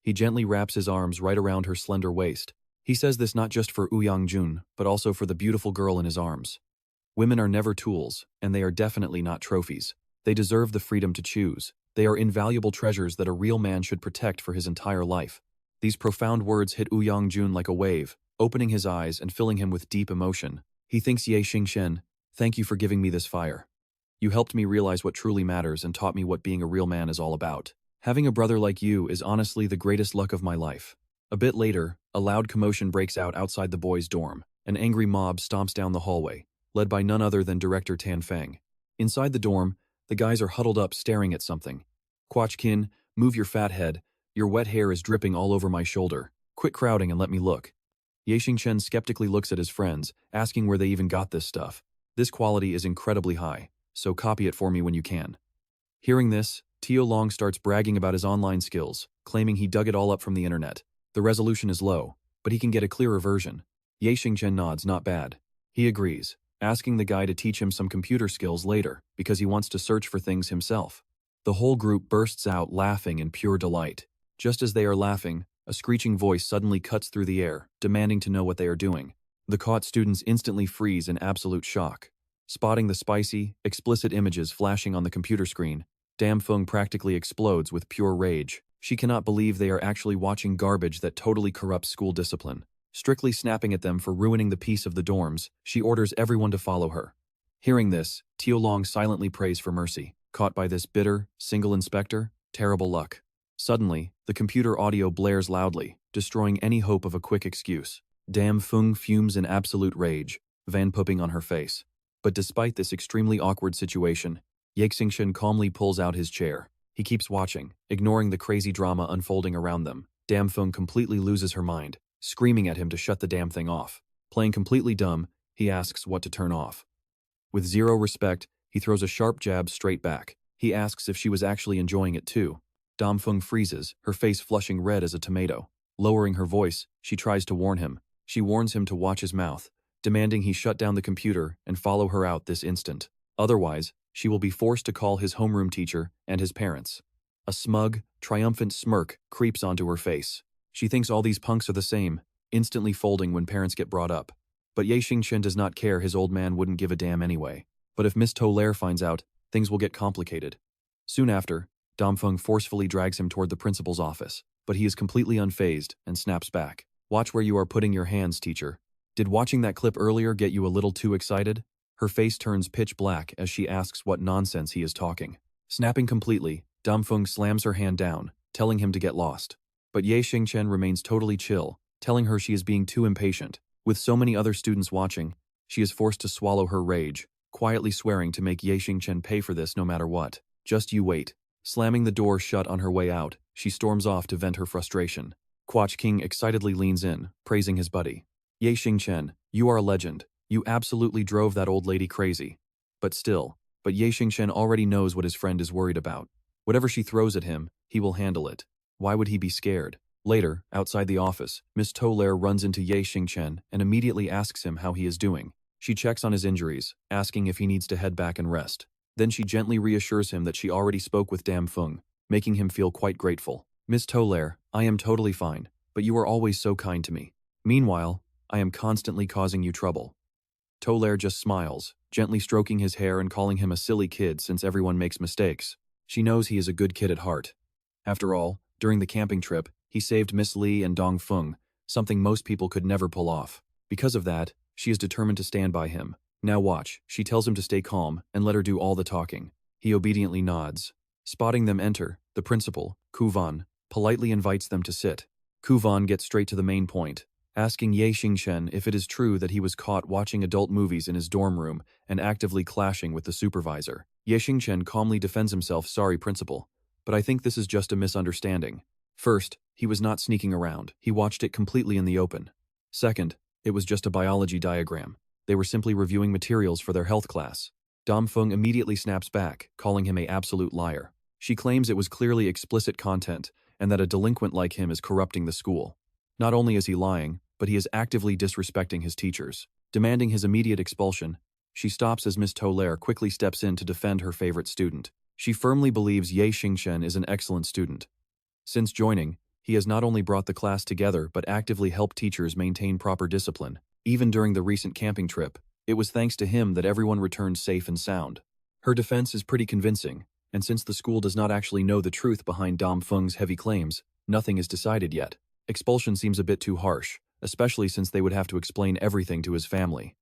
[SPEAKER 1] He gently wraps his arms right around her slender waist. He says this not just for Jun, but also for the beautiful girl in his arms. Women are never tools, and they are definitely not trophies. They deserve the freedom to choose. They are invaluable treasures that a real man should protect for his entire life. These profound words hit Jun like a wave, opening his eyes and filling him with deep emotion. He thinks, Xingchen, thank you for giving me this fire. You helped me realize what truly matters and taught me what being a real man is all about. Having a brother like you is honestly the greatest luck of my life. A bit later, a loud commotion breaks out outside the boys' dorm. An angry mob stomps down the hallway, led by none other than Director Tan Feng. Inside the dorm, the guys are huddled up staring at something. Quachkin, move your fat head. Your wet hair is dripping all over my shoulder. Quit crowding and let me look. Xingchen skeptically looks at his friends, asking where they even got this stuff. This quality is incredibly high, so copy it for me when you can. Hearing this, Yunlong starts bragging about his online skills, claiming he dug it all up from the internet. The resolution is low, but he can get a clearer version. Xingchen nods, not bad. He agrees, asking the guy to teach him some computer skills later, because he wants to search for things himself. The whole group bursts out laughing in pure delight. Just as they are laughing, a screeching voice suddenly cuts through the air, demanding to know what they are doing. The caught students instantly freeze in absolute shock. Spotting the spicy, explicit images flashing on the computer screen, Damfeng practically explodes with pure rage. She cannot believe they are actually watching garbage that totally corrupts school discipline. Strictly snapping at them for ruining the peace of the dorms, she orders everyone to follow her. Hearing this, Yunlong silently prays for mercy. Caught by this bitter, single inspector, terrible luck. Suddenly, the computer audio blares loudly, destroying any hope of a quick excuse. Damfeng fumes in absolute rage, van pooping on her face. But despite this extremely awkward situation, Xingchen calmly pulls out his chair. He keeps watching, ignoring the crazy drama unfolding around them. Damfeng completely loses her mind, screaming at him to shut the damn thing off. Playing completely dumb, he asks what to turn off. With zero respect, he throws a sharp jab straight back. He asks if she was actually enjoying it too. Damfeng freezes, her face flushing red as a tomato. Lowering her voice, she tries to warn him. She warns him to watch his mouth, demanding he shut down the computer and follow her out this instant. Otherwise, she will be forced to call his homeroom teacher and his parents. A smug, triumphant smirk creeps onto her face. She thinks all these punks are the same, instantly folding when parents get brought up. But Ye Xingchen does not care, his old man wouldn't give a damn anyway. But if Miss Tolaire finds out, things will get complicated. Soon after, Damfeng forcefully drags him toward the principal's office, but he is completely unfazed and snaps back. Watch where you are putting your hands, teacher. Did watching that clip earlier get you a little too excited? Her face turns pitch black as she asks what nonsense he is talking. Snapping completely, Damfeng slams her hand down, telling him to get lost. But Ye Xingchen remains totally chill, telling her she is being too impatient. With so many other students watching, she is forced to swallow her rage, quietly swearing to make Ye Xingchen pay for this no matter what. Just you wait. Slamming the door shut on her way out, she storms off to vent her frustration. Quach King excitedly leans in, praising his buddy. Ye Xingchen, you are a legend. You absolutely drove that old lady crazy. But Ye Xingchen already knows what his friend is worried about. Whatever she throws at him, he will handle it. Why would he be scared? Later, outside the office, Miss Tolaire runs into Ye Xingchen and immediately asks him how he is doing. She checks on his injuries, asking if he needs to head back and rest. Then she gently reassures him that she already spoke with Damfeng, making him feel quite grateful. Miss Tolaire, I am totally fine, but you are always so kind to me. Meanwhile, I am constantly causing you trouble. Tolaire just smiles, gently stroking his hair and calling him a silly kid since everyone makes mistakes. She knows he is a good kid at heart. After all, during the camping trip, he saved Miss Li and Dongfeng, something most people could never pull off. Because of that, she is determined to stand by him. Now watch, she tells him to stay calm and let her do all the talking. He obediently nods. Spotting them enter, the principal, Kuvan, politely invites them to sit. Kuvan gets straight to the main point, asking Ye Xingchen if it is true that he was caught watching adult movies in his dorm room and actively clashing with the supervisor. Ye Xingchen calmly defends himself, sorry principal, but I think this is just a misunderstanding. First, he was not sneaking around, he watched it completely in the open. Second, it was just a biology diagram. They were simply reviewing materials for their health class. Damfeng immediately snaps back, calling him an absolute liar. She claims it was clearly explicit content and that a delinquent like him is corrupting the school. Not only is he lying, but he is actively disrespecting his teachers. Demanding his immediate expulsion, she stops as Miss Tolaire quickly steps in to defend her favorite student. She firmly believes Ye Xingchen is an excellent student. Since joining, he has not only brought the class together but actively helped teachers maintain proper discipline. Even during the recent camping trip, it was thanks to him that everyone returned safe and sound. Her defense is pretty convincing, and since the school does not actually know the truth behind Damfeng's heavy claims, nothing is decided yet. Expulsion seems a bit too harsh, especially since they would have to explain everything to his family.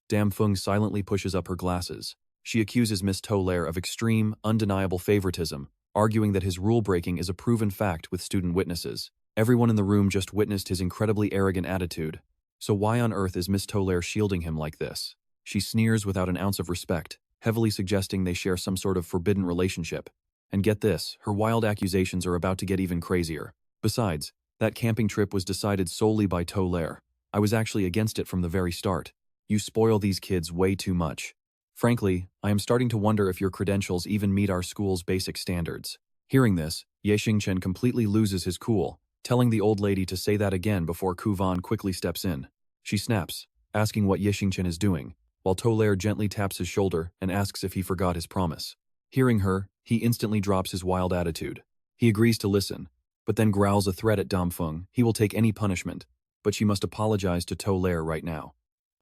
[SPEAKER 1] Damfeng silently pushes up her glasses. She accuses Miss Tolaire of extreme, undeniable favoritism, arguing that his rule-breaking is a proven fact with student witnesses. Everyone in the room just witnessed his incredibly arrogant attitude. So why on earth is Miss Tolaire shielding him like this? She sneers without an ounce of respect, heavily suggesting they share some sort of forbidden relationship. And get this, her wild accusations are about to get even crazier. Besides, that camping trip was decided solely by Tolaire. I was actually against it from the very start. You spoil these kids way too much. Frankly, I am starting to wonder if your credentials even meet our school's basic standards. Hearing this, Ye Xingchen completely loses his cool, telling the old lady to say that again before Kuvan quickly steps in. She snaps, asking what Ye Xingchen is doing, while Tolaire gently taps his shoulder and asks if he forgot his promise. Hearing her, he instantly drops his wild attitude. He agrees to listen, but then growls a threat at Damfeng. He will take any punishment, but she must apologize to Tolaire right now.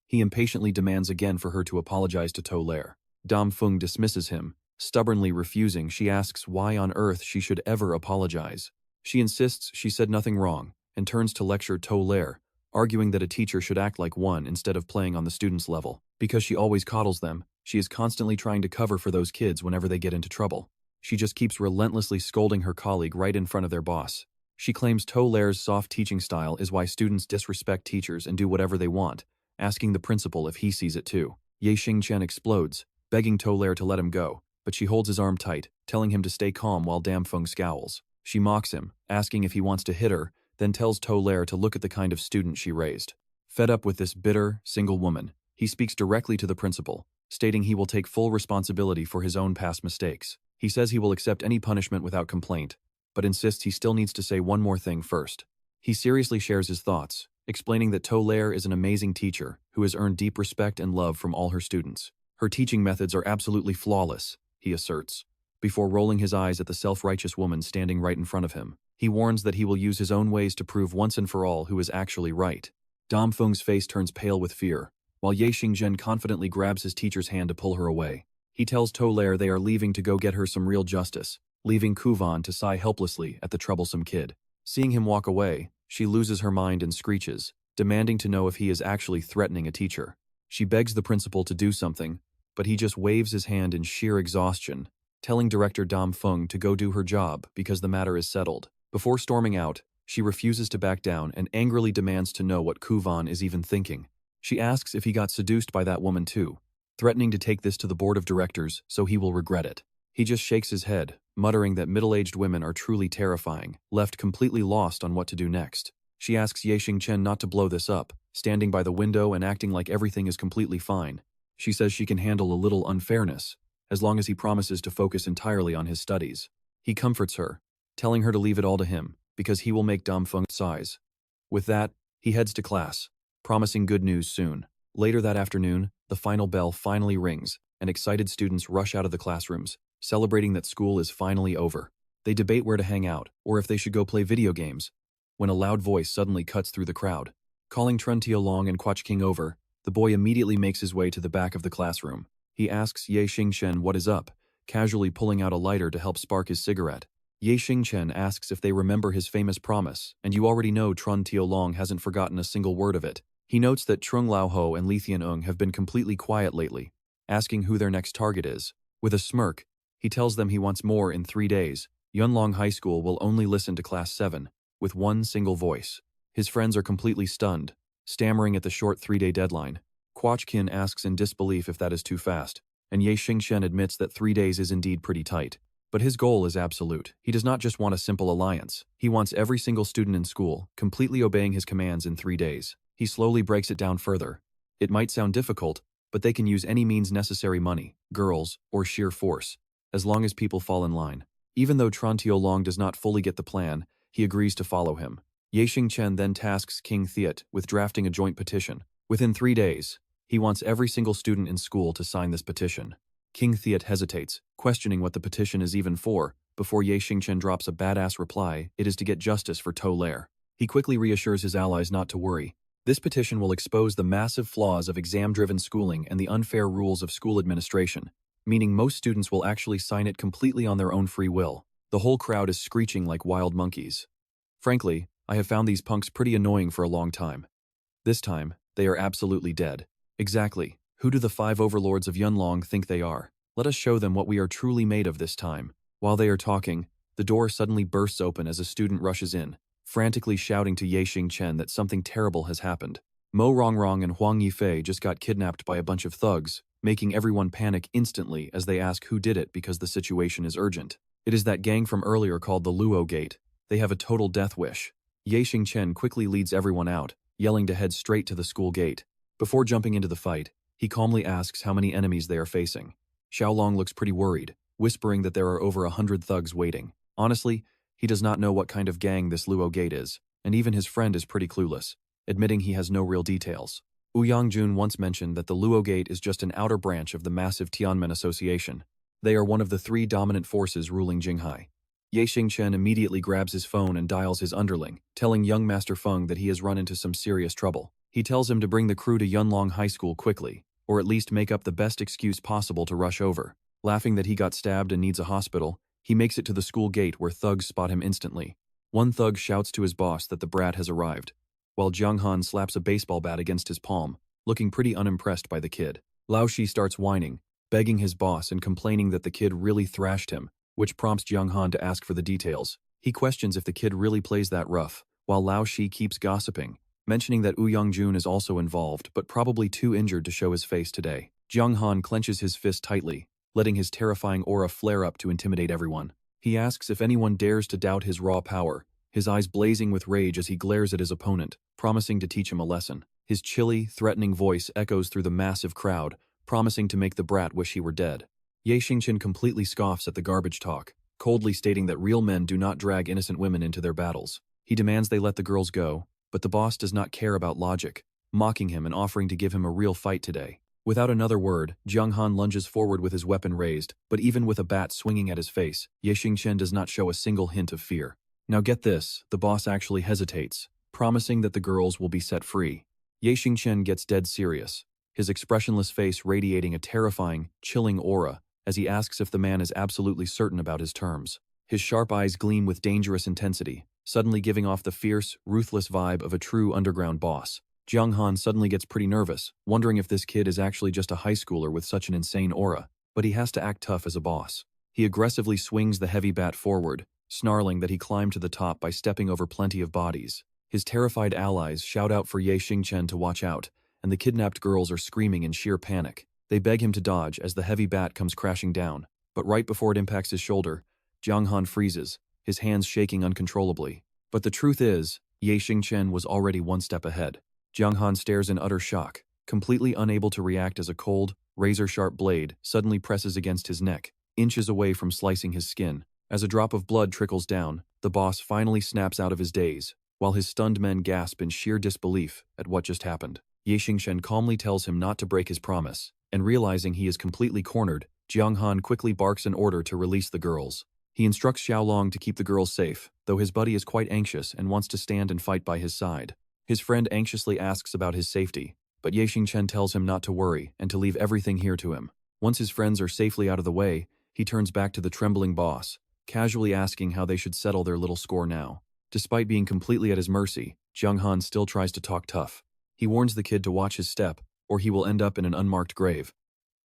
[SPEAKER 1] He impatiently demands again for her to apologize to Tolaire. Damfeng dismisses him, stubbornly refusing. She asks why on earth she should ever apologize. She insists she said nothing wrong, and turns to lecture Tolaire, arguing that a teacher should act like one instead of playing on the students' level. Because she always coddles them, she is constantly trying to cover for those kids whenever they get into trouble. She just keeps relentlessly scolding her colleague right in front of their boss. She claims Tolaire's soft teaching style is why students disrespect teachers and do whatever they want, asking the principal if he sees it too. Ye Xingchen explodes, begging Tolaire to let him go, but she holds his arm tight, telling him to stay calm while Damfeng scowls. She mocks him, asking if he wants to hit her, then tells Tolaire to look at the kind of student she raised. Fed up with this bitter, single woman, he speaks directly to the principal, stating he will take full responsibility for his own past mistakes. He says he will accept any punishment without complaint, but insists he still needs to say one more thing first. He seriously shares his thoughts, explaining that To-lair is an amazing teacher who has earned deep respect and love from all her students. Her teaching methods are absolutely flawless, he asserts, before rolling his eyes at the self-righteous woman standing right in front of him. He warns that he will use his own ways to prove once and for all who is actually right. Dam Feng's face turns pale with fear, while Ye Xingchen confidently grabs his teacher's hand to pull her away. He tells To-lair they are leaving to go get her some real justice, leaving Kuvan to sigh helplessly at the troublesome kid. Seeing him walk away, she loses her mind and screeches, demanding to know if he is actually threatening a teacher. She begs the principal to do something, but he just waves his hand in sheer exhaustion, telling Director Dam Feng to go do her job because the matter is settled. Before storming out, she refuses to back down and angrily demands to know what Kuvan is even thinking. She asks if he got seduced by that woman too, threatening to take this to the board of directors so he will regret it. He just shakes his head, muttering that middle-aged women are truly terrifying, left completely lost on what to do next. She asks Ye Xingchen not to blow this up, standing by the window and acting like everything is completely fine. She says she can handle a little unfairness, as long as he promises to focus entirely on his studies. He comforts her, telling her to leave it all to him, because he will make Dam Feng sighs. With that, he heads to class, promising good news soon. Later that afternoon, the final bell finally rings, and excited students rush out of the classrooms, celebrating that school is finally over. They debate where to hang out, or if they should go play video games, when a loud voice suddenly cuts through the crowd. Calling Trun Tiolong and Quach King over, the boy immediately makes his way to the back of the classroom. He asks Ye Xingchen what is up, casually pulling out a lighter to help spark his cigarette. Ye Xingchen asks if they remember his famous promise, and you already know Trun Tiolong hasn't forgotten a single word of it. He notes that Trung Lao Ho and Li Thian-ung have been completely quiet lately, asking who their next target is. With a smirk, he tells them he wants more in 3 days. Yunlong High School will only listen to Class 7, with one single voice. His friends are completely stunned, stammering at the short 3-day deadline. Quach Kin asks in disbelief if that is too fast, and Ye Xingchen admits that 3 days is indeed pretty tight. But his goal is absolute. He does not just want a simple alliance. He wants every single student in school completely obeying his commands in 3 days. He slowly breaks it down further. It might sound difficult, but they can use any means necessary: money, girls, or sheer force, as long as people fall in line. Even though Tran Tiolong does not fully get the plan, he agrees to follow him. Ye Xingchen then tasks King Thiet with drafting a joint petition. Within 3 days, he wants every single student in school to sign this petition. King Thiet hesitates, questioning what the petition is even for, before Ye Xingchen drops a badass reply: it is to get justice for To-lair. He quickly reassures his allies not to worry. This petition will expose the massive flaws of exam-driven schooling and the unfair rules of school administration, meaning most students will actually sign it completely on their own free will. The whole crowd is screeching like wild monkeys. Frankly, I have found these punks pretty annoying for a long time. This time, they are absolutely dead. Exactly. Who do the 5 overlords of Yunlong think they are? Let us show them what we are truly made of this time. While they are talking, the door suddenly bursts open as a student rushes in, frantically shouting to Ye Xingchen that something terrible has happened. Mo Rongrong and Huang Yifei just got kidnapped by a bunch of thugs, making everyone panic instantly as they ask who did it because the situation is urgent. It is that gang from earlier called the Luo Gate. They have a total death wish. Ye Xingchen quickly leads everyone out, yelling to head straight to the school gate. Before jumping into the fight, he calmly asks how many enemies they are facing. Xiaolong looks pretty worried, whispering that there are over 100 thugs waiting. Honestly, he does not know what kind of gang this Luo Gate is, and even his friend is pretty clueless, admitting he has no real details. Ouyang-jun once mentioned that the Luo Gate is just an outer branch of the massive Tianmen Association. They are one of the 3 dominant forces ruling Jinghai. Ye Xingchen immediately grabs his phone and dials his underling, telling young Master Feng that he has run into some serious trouble. He tells him to bring the crew to Yunlong High School quickly, or at least make up the best excuse possible to rush over. Laughing that he got stabbed and needs a hospital, he makes it to the school gate where thugs spot him instantly. One thug shouts to his boss that the brat has arrived, while Jiang Han slaps a baseball bat against his palm, looking pretty unimpressed by the kid. Lao Shi starts whining, begging his boss and complaining that the kid really thrashed him, which prompts Jiang Han to ask for the details. He questions if the kid really plays that rough, while Lao Shi keeps gossiping, mentioning that Ouyang-jun is also involved but probably too injured to show his face today. Jiang Han clenches his fist tightly, letting his terrifying aura flare up to intimidate everyone. He asks if anyone dares to doubt his raw power, his eyes blazing with rage as he glares at his opponent, promising to teach him a lesson. His chilly, threatening voice echoes through the massive crowd, promising to make the brat wish he were dead. Xingchen completely scoffs at the garbage talk, coldly stating that real men do not drag innocent women into their battles. He demands they let the girls go, but the boss does not care about logic, mocking him and offering to give him a real fight today. Without another word, Jiang Han lunges forward with his weapon raised, but even with a bat swinging at his face, Xingchen does not show a single hint of fear. Now get this, the boss actually hesitates, promising that the girls will be set free. Xingchen gets dead serious, his expressionless face radiating a terrifying, chilling aura, as he asks if the man is absolutely certain about his terms. His sharp eyes gleam with dangerous intensity, suddenly giving off the fierce, ruthless vibe of a true underground boss. Jiang Han suddenly gets pretty nervous, wondering if this kid is actually just a high schooler with such an insane aura, but he has to act tough as a boss. He aggressively swings the heavy bat forward, snarling that he climbed to the top by stepping over plenty of bodies. His terrified allies shout out for Xingchen to watch out, and the kidnapped girls are screaming in sheer panic. They beg him to dodge as the heavy bat comes crashing down, but right before it impacts his shoulder, Jiang Han freezes, his hands shaking uncontrollably. But the truth is, Xingchen was already one step ahead. Jiang Han stares in utter shock, completely unable to react as a cold, razor-sharp blade suddenly presses against his neck, inches away from slicing his skin. As a drop of blood trickles down, the boss finally snaps out of his daze, while his stunned men gasp in sheer disbelief at what just happened. Xingchen calmly tells him not to break his promise, and realizing he is completely cornered, Jiang Han quickly barks an order to release the girls. He instructs Xiaolong to keep the girls safe, though his buddy is quite anxious and wants to stand and fight by his side. His friend anxiously asks about his safety, but Xingchen tells him not to worry and to leave everything here to him. Once his friends are safely out of the way, he turns back to the trembling boss, casually asking how they should settle their little score now. Despite being completely at his mercy, Jiang Han still tries to talk tough. He warns the kid to watch his step, or he will end up in an unmarked grave.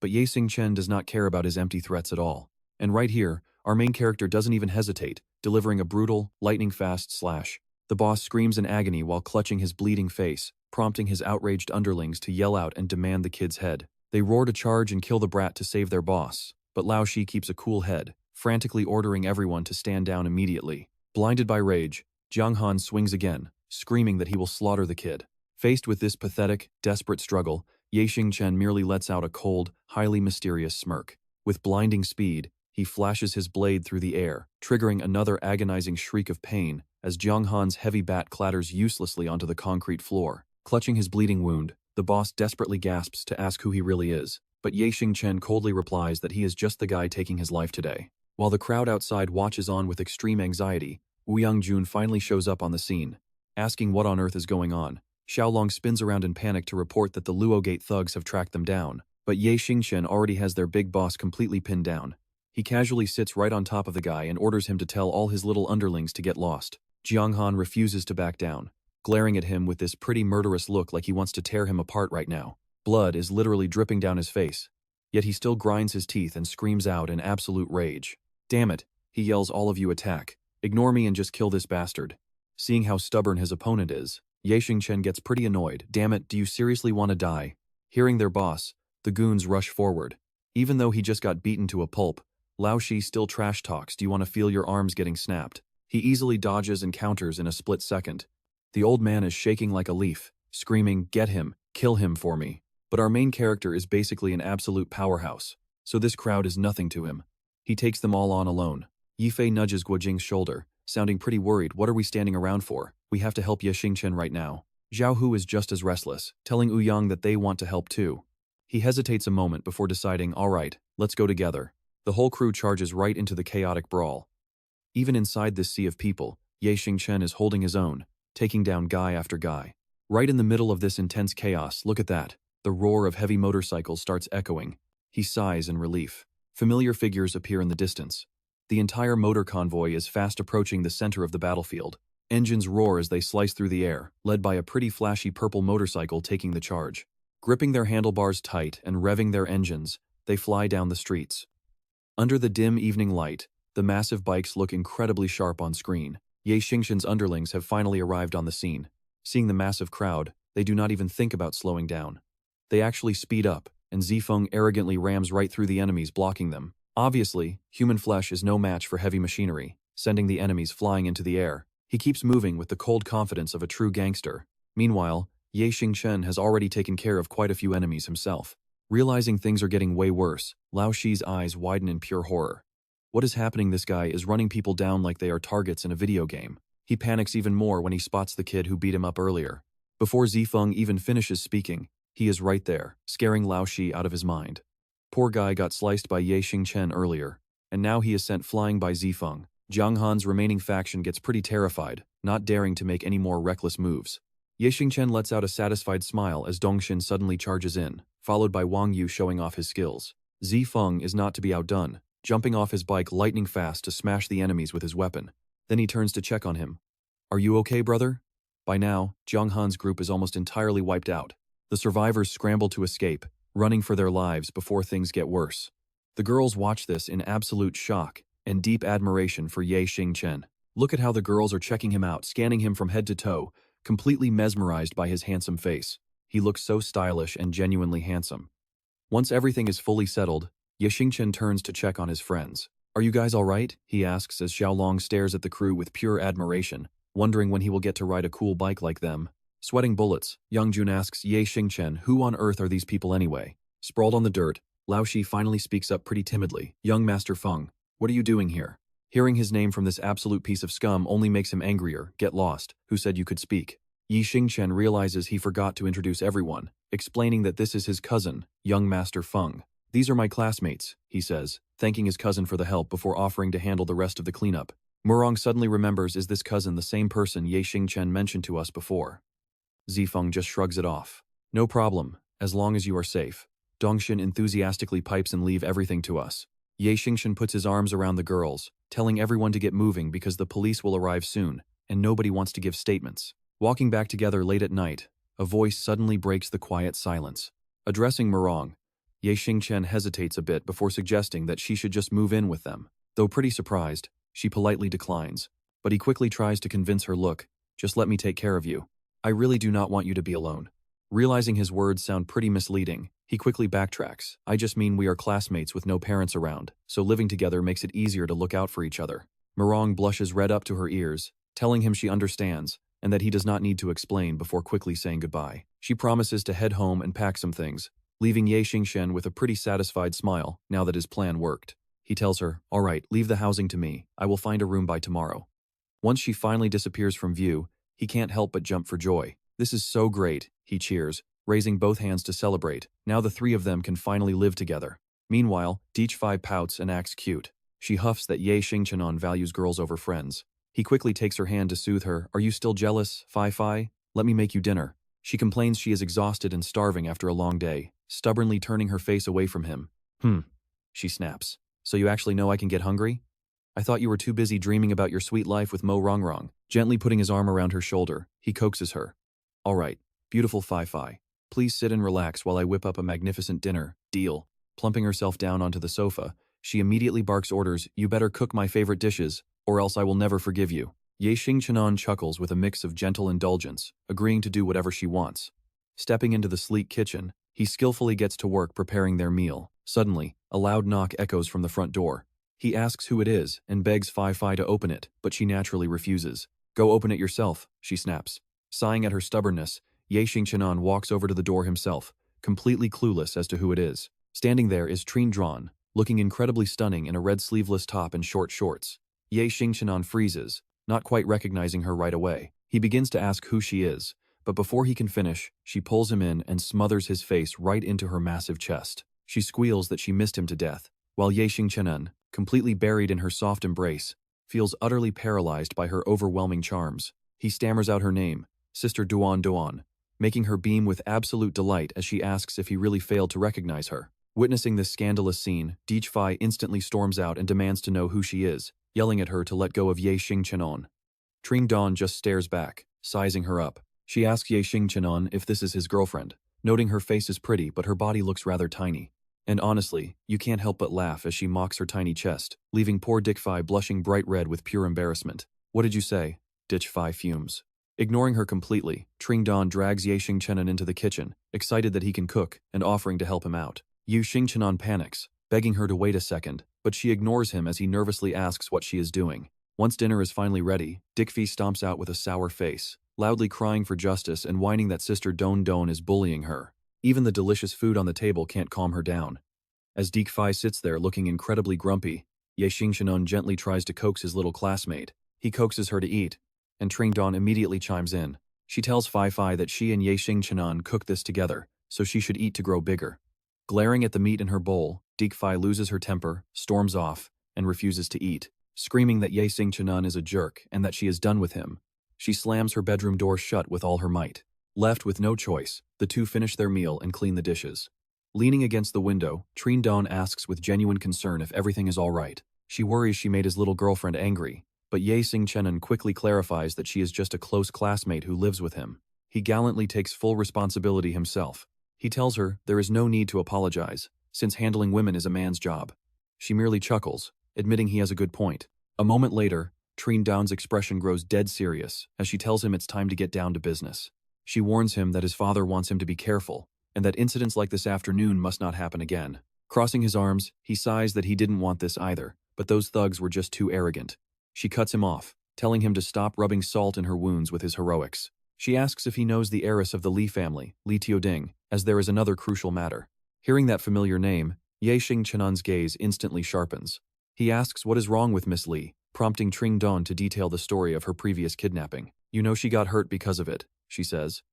[SPEAKER 1] But Xingchen does not care about his empty threats at all. And right here, our main character doesn't even hesitate, delivering a brutal, lightning-fast slash. The boss screams in agony while clutching his bleeding face, prompting his outraged underlings to yell out and demand the kid's head. They roar to charge and kill the brat to save their boss, but Lao Shi keeps a cool head, frantically ordering everyone to stand down immediately. Blinded by rage, Jiang Han swings again, screaming that he will slaughter the kid. Faced with this pathetic, desperate struggle, Xingchen merely lets out a cold, highly mysterious smirk. With blinding speed, he flashes his blade through the air, triggering another agonizing shriek of pain as Jiang Han's heavy bat clatters uselessly onto the concrete floor. Clutching his bleeding wound, the boss desperately gasps to ask who he really is, but Xingchen coldly replies that he is just the guy taking his life today. While the crowd outside watches on with extreme anxiety, Wu Yangjun finally shows up on the scene. Asking what on earth is going on, Xiaolong spins around in panic to report that the Luo Gate thugs have tracked them down, but Xingchen already has their big boss completely pinned down. He casually sits right on top of the guy and orders him to tell all his little underlings to get lost. Jiang Han refuses to back down, glaring at him with this pretty murderous look like he wants to tear him apart right now. Blood is literally dripping down his face, yet he still grinds his teeth and screams out in absolute rage. "Damn it," he yells, "all of you attack. Ignore me and just kill this bastard." Seeing how stubborn his opponent is, Xingchen gets pretty annoyed. "Damn it, do you seriously want to die?" Hearing their boss, the goons rush forward. Even though he just got beaten to a pulp, Lao Shi still trash talks, "Do you want to feel your arms getting snapped?" He easily dodges and counters in a split second. The old man is shaking like a leaf, screaming, "Get him, kill him for me." But our main character is basically an absolute powerhouse, so this crowd is nothing to him. He takes them all on alone. Yifei nudges Guojing's shoulder, sounding pretty worried. "What are we standing around for? We have to help Xingchen right now." Zhao Hu is just as restless, telling Ouyang that they want to help too. He hesitates a moment before deciding, "All right, let's go together." The whole crew charges right into the chaotic brawl. Even inside this sea of people, Xingchen is holding his own, taking down guy after guy. Right in the middle of this intense chaos, look at that. The roar of heavy motorcycles starts echoing. He sighs in relief. Familiar figures appear in the distance. The entire motor convoy is fast approaching the center of the battlefield. Engines roar as they slice through the air, led by a pretty flashy purple motorcycle taking the charge. Gripping their handlebars tight and revving their engines, they fly down the streets. Under the dim evening light, the massive bikes look incredibly sharp on screen. Xingchen's underlings have finally arrived on the scene. Seeing the massive crowd, they do not even think about slowing down. They actually speed up, and Zifeng arrogantly rams right through the enemies, blocking them. Obviously, human flesh is no match for heavy machinery, sending the enemies flying into the air. He keeps moving with the cold confidence of a true gangster. Meanwhile, Xingchen has already taken care of quite a few enemies himself. Realizing things are getting way worse, Lao Shi's eyes widen in pure horror. What is happening? This guy is running people down like they are targets in a video game. He panics even more when he spots the kid who beat him up earlier. Before Zifeng even finishes speaking, he is right there, scaring Lao Shi out of his mind. Poor guy got sliced by Xingchen earlier, and now he is sent flying by Zifeng. Jiang Han's remaining faction gets pretty terrified, not daring to make any more reckless moves. Xingchen lets out a satisfied smile as Dongxin suddenly charges in, followed by Wang Yu showing off his skills. Zifeng is not to be outdone, jumping off his bike lightning fast to smash the enemies with his weapon. Then he turns to check on him. "Are you okay, brother?" By now, Jiang Han's group is almost entirely wiped out. The survivors scramble to escape, running for their lives before things get worse. The girls watch this in absolute shock and deep admiration for Xingchen. Look at how the girls are checking him out, scanning him from head to toe, completely mesmerized by his handsome face. He looks so stylish and genuinely handsome. Once everything is fully settled, Xingchen turns to check on his friends. "Are you guys all right?" he asks as Xiaolong stares at the crew with pure admiration, wondering when he will get to ride a cool bike like them. Sweating bullets, Youngjun asks Xingchen, "Who on earth are these people anyway?" Sprawled on the dirt, Lao Shi finally speaks up pretty timidly. "Young Master Feng, what are you doing here?" Hearing his name from this absolute piece of scum only makes him angrier. "Get lost. Who said you could speak?" Xingchen realizes he forgot to introduce everyone, explaining that this is his cousin, young Master Feng. "These are my classmates," he says, thanking his cousin for the help before offering to handle the rest of the cleanup. Murong suddenly remembers, is this cousin the same person Xingchen mentioned to us before? Zifeng just shrugs it off. "No problem, as long as you are safe." Dongxin enthusiastically pipes and leave everything to us. Xingchen puts his arms around the girls, telling everyone to get moving because the police will arrive soon, and nobody wants to give statements. Walking back together late at night, a voice suddenly breaks the quiet silence. Addressing Murong, Xingchen hesitates a bit before suggesting that she should just move in with them. Though pretty surprised, she politely declines, but he quickly tries to convince her, "Look, just let me take care of you. I really do not want you to be alone." Realizing his words sound pretty misleading, he quickly backtracks. "I just mean we are classmates with no parents around, so living together makes it easier to look out for each other." Murong blushes red up to her ears, telling him she understands, and that he does not need to explain before quickly saying goodbye. She promises to head home and pack some things, leaving Xingchen with a pretty satisfied smile now that his plan worked. He tells her, "All right, leave the housing to me. I will find a room by tomorrow." Once she finally disappears from view, he can't help but jump for joy. "This is so great," he cheers, raising both hands to celebrate. Now the three of them can finally live together. Meanwhile, Dichfei pouts and acts cute. She huffs that Xingchen values girls over friends. He quickly takes her hand to soothe her. "Are you still jealous, Fei? Let me make you dinner." She complains she is exhausted and starving after a long day, stubbornly turning her face away from him. She snaps. "So you actually know I can get hungry? I thought you were too busy dreaming about your sweet life with Mo Rongrong." Gently putting his arm around her shoulder, he coaxes her. "All right, beautiful Fei. Please sit and relax while I whip up a magnificent dinner. Deal." Plumping herself down onto the sofa, she immediately barks orders, "You better cook my favorite dishes, or else I will never forgive you." Xingchen chuckles with a mix of gentle indulgence, agreeing to do whatever she wants. Stepping into the sleek kitchen, he skillfully gets to work preparing their meal. Suddenly, a loud knock echoes from the front door. He asks who it is and begs Fei to open it, but she naturally refuses. "Go open it yourself," she snaps. Sighing at her stubbornness, Xingchen walks over to the door himself, completely clueless as to who it is. Standing there is Trindran, looking incredibly stunning in a red sleeveless top and short shorts. Xingchen freezes, not quite recognizing her right away. He begins to ask who she is, but before he can finish, she pulls him in and smothers his face right into her massive chest. She squeals that she missed him to death, while Xingchen, completely buried in her soft embrace, feels utterly paralyzed by her overwhelming charms. He stammers out her name, Sister Duan, making her beam with absolute delight as she asks if he really failed to recognize her. Witnessing this scandalous scene, Dichfei instantly storms out and demands to know who she is, yelling at her to let go of Xingchen. Trindran just stares back, sizing her up. She asks Xingchen if this is his girlfriend, noting her face is pretty but her body looks rather tiny. And honestly, you can't help but laugh as she mocks her tiny chest, leaving poor Dichfei blushing bright red with pure embarrassment. "What did you say?" Dichfei fumes. Ignoring her completely, Trindran drags Xingchen into the kitchen, excited that he can cook, and offering to help him out. Xingchen panics, begging her to wait a second, but she ignores him as he nervously asks what she is doing. Once dinner is finally ready, Dichfei stomps out with a sour face, loudly crying for justice and whining that Sister Don Don is bullying her. Even the delicious food on the table can't calm her down. As Deke Phi sits there looking incredibly grumpy, Ye Xingchen gently tries to coax his little classmate. He coaxes her to eat, and Tring Don immediately chimes in. She tells Phi Phi that she and Ye Xingchen cooked this together, so she should eat to grow bigger. Glaring at the meat in her bowl, Deke Phi loses her temper, storms off, and refuses to eat, screaming that Ye Xingchen is a jerk and that she is done with him. She slams her bedroom door shut with all her might. Left with no choice, the two finish their meal and clean the dishes. Leaning against the window, Trin Don asks with genuine concern if everything is all right. She worries she made his little girlfriend angry, but Ye Xingchen quickly clarifies that she is just a close classmate who lives with him. He gallantly takes full responsibility himself. He tells her there is no need to apologize, since handling women is a man's job. She merely chuckles, admitting he has a good point. A moment later, Trin Don's expression grows dead serious as she tells him it's time to get down to business. She warns him that his father wants him to be careful, and that incidents like this afternoon must not happen again. Crossing his arms, he sighs that he didn't want this either, but those thugs were just too arrogant. She cuts him off, telling him to stop rubbing salt in her wounds with his heroics. She asks if he knows the heiress of the Li family, Li Tioding, as there is another crucial matter. Hearing that familiar name, Ye Xingchen's gaze instantly sharpens. He asks what is wrong with Miss Li, prompting Tring Don to detail the story of her previous kidnapping. You know she got hurt because of it, she says.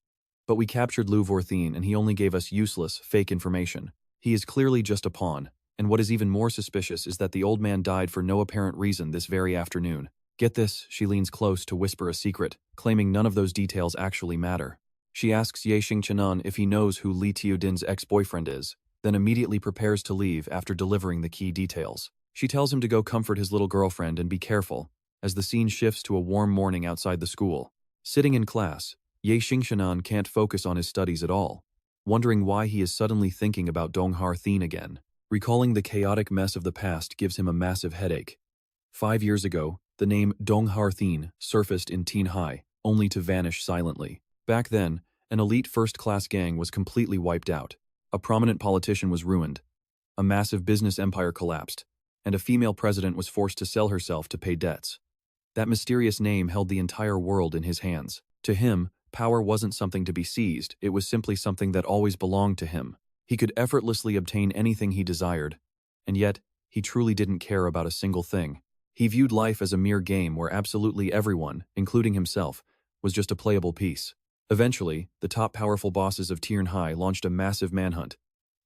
[SPEAKER 1] But we captured Lu Vorthine and he only gave us useless, fake information. He is clearly just a pawn, and what is even more suspicious is that the old man died for no apparent reason this very afternoon. Get this, she leans close to whisper a secret, claiming none of those details actually matter. She asks Ye Xingchen if he knows who Li Tiodin's ex-boyfriend is, then immediately prepares to leave after delivering the key details. She tells him to go comfort his little girlfriend and be careful, as the scene shifts to a warm morning outside the school. Sitting in class, Ye Xingchen can't focus on his studies at all, wondering why he is suddenly thinking about Donghar Thien again. Recalling the chaotic mess of the past gives him a massive headache. 5 years ago, the name Donghar Thien surfaced in Jinghai, only to vanish silently. Back then, an elite first-class gang was completely wiped out. A prominent politician was ruined. A massive business empire collapsed, and a female president was forced to sell herself to pay debts. That mysterious name held the entire world in his hands. To him, power wasn't something to be seized, it was simply something that always belonged to him. He could effortlessly obtain anything he desired, and yet, he truly didn't care about a single thing. He viewed life as a mere game where absolutely everyone, including himself, was just a playable piece. Eventually, the top powerful bosses of Jinghai launched a massive manhunt,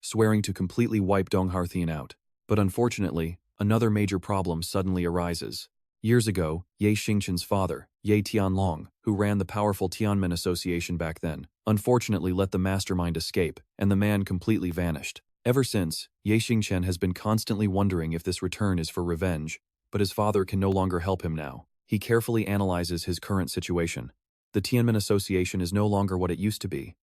[SPEAKER 1] swearing to completely wipe Donghar Thien out. But unfortunately, another major problem suddenly arises. Years ago, Ye Xingchen's father, Ye Tianlong, who ran the powerful Tianmen Association back then, unfortunately let the mastermind escape, and the man completely vanished. Ever since, Ye Xingchen has been constantly wondering if this return is for revenge, but his father can no longer help him now. He carefully analyzes his current situation. The Tianmen Association is no longer what it used to be,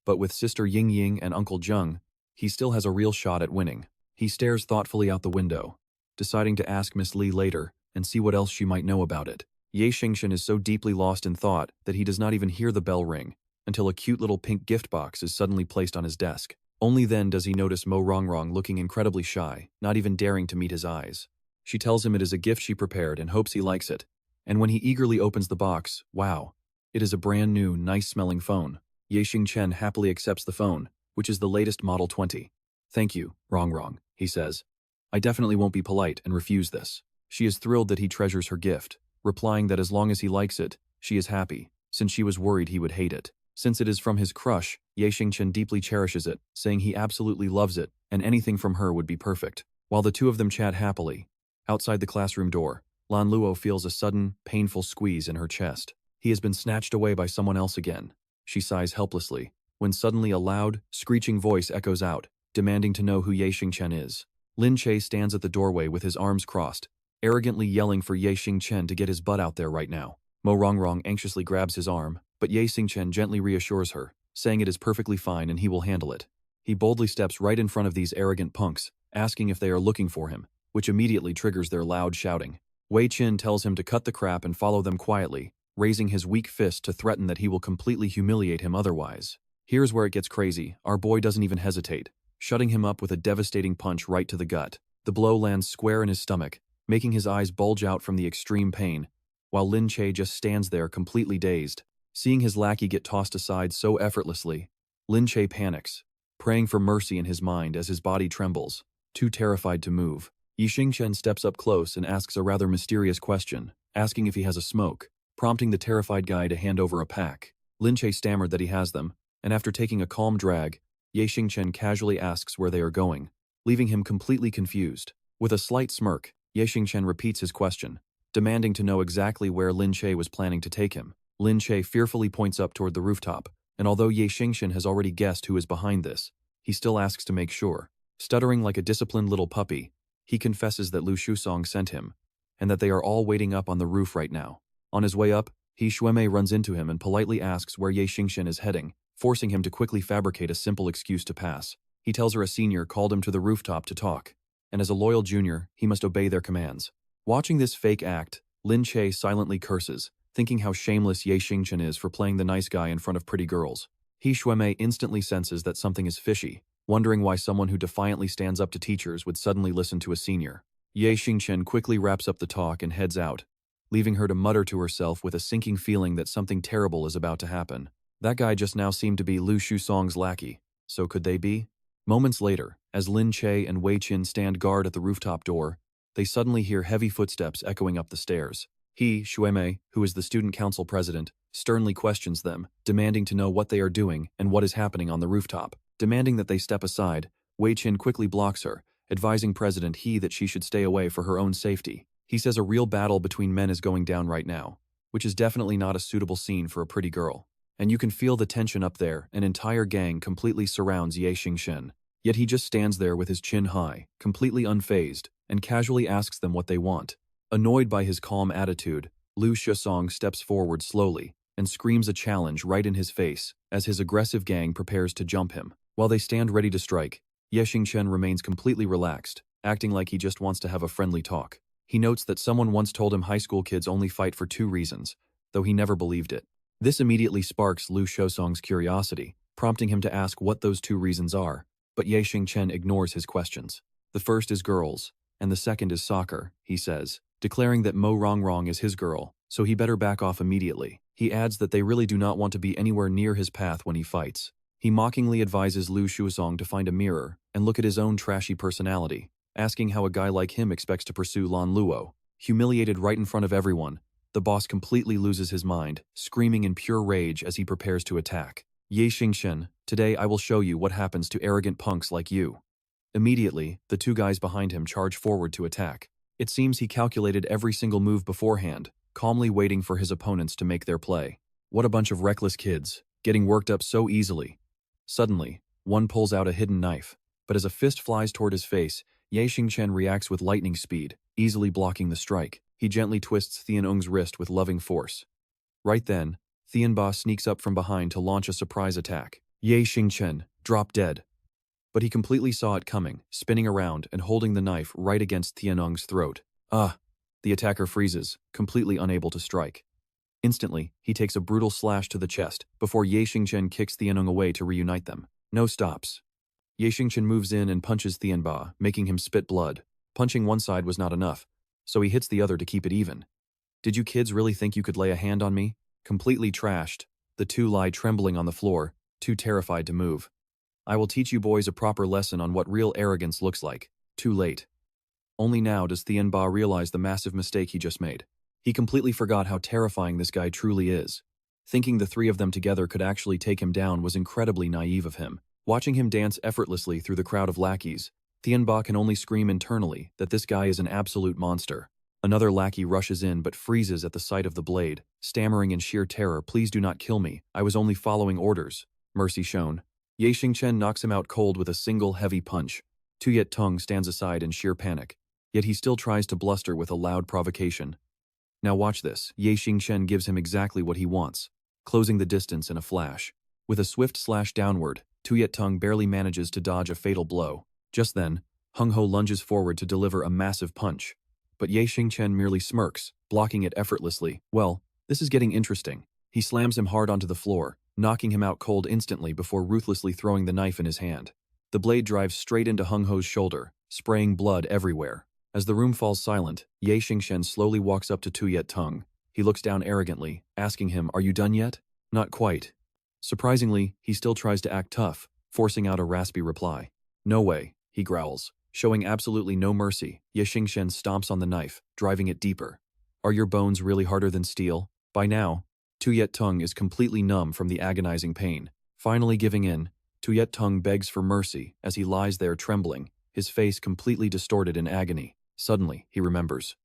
[SPEAKER 1] but with Sister Ying Ying and Uncle Zheng, he still has a real shot at winning. He stares thoughtfully out the window, deciding to ask Miss Li later and see what else she might know about it. Ye Xingchen is so deeply lost in thought that he does not even hear the bell ring until a cute little pink gift box is suddenly placed on his desk. Only then does he notice Mo Rongrong looking incredibly shy, not even daring to meet his eyes. She tells him it is a gift she prepared and hopes he likes it, and when he eagerly opens the box, wow, it is a brand new, nice-smelling phone. Ye Xingchen happily accepts the phone, which is the latest Model 20. Thank you, Rongrong, he says. I definitely won't be polite and refuse this. She is thrilled that he treasures her gift, replying that as long as he likes it, she is happy, since she was worried he would hate it. Since it is from his crush, Ye Xingchen deeply cherishes it, saying he absolutely loves it, and anything from her would be perfect. While the two of them chat happily, outside the classroom door, Lan Luo feels a sudden, painful squeeze in her chest. He has been snatched away by someone else again. She sighs helplessly, when suddenly a loud, screeching voice echoes out, demanding to know who Ye Xingchen is. Lin Che stands at the doorway with his arms crossed, arrogantly yelling for Ye Xingchen to get his butt out there right now. Mo Rongrong anxiously grabs his arm, but Ye Xingchen gently reassures her, saying it is perfectly fine and he will handle it. He boldly steps right in front of these arrogant punks, asking if they are looking for him, which immediately triggers their loud shouting. Wei Qin tells him to cut the crap and follow them quietly, raising his weak fist to threaten that he will completely humiliate him otherwise. Here's where it gets crazy. Our boy doesn't even hesitate, shutting him up with a devastating punch right to the gut. The blow lands square in his stomach, making his eyes bulge out from the extreme pain, while Lin Che just stands there completely dazed. Seeing his lackey get tossed aside so effortlessly, Lin Che panics, praying for mercy in his mind as his body trembles, too terrified to move. Xingchen steps up close and asks a rather mysterious question, asking if he has a smoke, prompting the terrified guy to hand over a pack. Lin Che stammered that he has them, and after taking a calm drag, Xingchen casually asks where they are going, leaving him completely confused. With a slight smirk, Xingchen repeats his question, demanding to know exactly where Lin Che was planning to take him. Lin Che fearfully points up toward the rooftop, and although Xingchen has already guessed who is behind this, he still asks to make sure. Stuttering like a disciplined little puppy, he confesses that Lu Shusong sent him, and that they are all waiting up on the roof right now. On his way up, He Shuimei runs into him and politely asks where Xingchen is heading, forcing him to quickly fabricate a simple excuse to pass. He tells her a senior called him to the rooftop to talk, and as a loyal junior, he must obey their commands. Watching this fake act, Lin Che silently curses, thinking how shameless Xingchen is for playing the nice guy in front of pretty girls. He Shuimei instantly senses that something is fishy, wondering why someone who defiantly stands up to teachers would suddenly listen to a senior. Xingchen quickly wraps up the talk and heads out, leaving her to mutter to herself with a sinking feeling that something terrible is about to happen. That guy just now seemed to be Lu Shusong's lackey, so could they be? Moments later, as Lin Che and Wei Qin stand guard at the rooftop door, they suddenly hear heavy footsteps echoing up the stairs. He, Shuimei, who is the student council president, sternly questions them, demanding to know what they are doing and what is happening on the rooftop. Demanding that they step aside, Wei Qin quickly blocks her, advising President He that she should stay away for her own safety. He says a real battle between men is going down right now, which is definitely not a suitable scene for a pretty girl. And you can feel the tension up there. An entire gang completely surrounds Xingchen. Yet he just stands there with his chin high, completely unfazed, and casually asks them what they want. Annoyed by his calm attitude, Lu Shusong steps forward slowly and screams a challenge right in his face as his aggressive gang prepares to jump him. While they stand ready to strike, Xingchen remains completely relaxed, acting like he just wants to have a friendly talk. He notes that someone once told him high school kids only fight for 2 reasons, though he never believed it. This immediately sparks Lu Shusong's curiosity, prompting him to ask what those 2 reasons are, but Xingchen ignores his questions. The first is girls, and the second is soccer, he says, declaring that Mo Rongrong is his girl, so he better back off immediately. He adds that they really do not want to be anywhere near his path when he fights. He mockingly advises Lu Shusong to find a mirror and look at his own trashy personality, asking how a guy like him expects to pursue Lan Luo. Humiliated right in front of everyone, the boss completely loses his mind, screaming in pure rage as he prepares to attack. Xingchen, today I will show you what happens to arrogant punks like you. Immediately, the 2 guys behind him charge forward to attack. It seems he calculated every single move beforehand, calmly waiting for his opponents to make their play. What a bunch of reckless kids, getting worked up so easily. Suddenly, one pulls out a hidden knife, but as a fist flies toward his face, Xingchen reacts with lightning speed, easily blocking the strike. He gently twists Tianong's wrist with loving force. Right then, Tianba sneaks up from behind to launch a surprise attack. Xingchen, drop dead. But he completely saw it coming, spinning around and holding the knife right against Tianong's throat. The attacker freezes, completely unable to strike. Instantly, he takes a brutal slash to the chest before Xingchen kicks Tianong away to reunite them. No stops. Xingchen moves in and punches Tianba, making him spit blood. Punching one side was not enough, so he hits the other to keep it even. Did you kids really think you could lay a hand on me? Completely trashed, the 2 lie trembling on the floor, too terrified to move. I will teach you boys a proper lesson on what real arrogance looks like. Too late. Only now does Tianba realize the massive mistake he just made. He completely forgot how terrifying this guy truly is. Thinking the 3 of them together could actually take him down was incredibly naive of him. Watching him dance effortlessly through the crowd of lackeys, Tianba can only scream internally that this guy is an absolute monster. Another lackey rushes in but freezes at the sight of the blade, stammering in sheer terror, "Please do not kill me, I was only following orders. Mercy shown." Xingchen knocks him out cold with a single heavy punch. Tuyet Tung stands aside in sheer panic, yet he still tries to bluster with a loud provocation. Now watch this. Xingchen gives him exactly what he wants, closing the distance in a flash. With a swift slash downward, Tuyet Tung barely manages to dodge a fatal blow. Just then, Hung Ho lunges forward to deliver a massive punch, but Xingchen merely smirks, blocking it effortlessly. Well, this is getting interesting. He slams him hard onto the floor, knocking him out cold instantly before ruthlessly throwing the knife in his hand. The blade drives straight into Hung Ho's shoulder, spraying blood everywhere. As the room falls silent, Xingchen slowly walks up to Tuyet Tung. He looks down arrogantly, asking him, "Are you done yet?" Not quite. Surprisingly, he still tries to act tough, forcing out a raspy reply. No way, he growls. Showing absolutely no mercy, Xingchen stomps on the knife, driving it deeper. Are your bones really harder than steel? By now, Tuyet Tung is completely numb from the agonizing pain. Finally giving in, Tuyet Tung begs for mercy as he lies there trembling, his face completely distorted in agony. Suddenly, he remembers.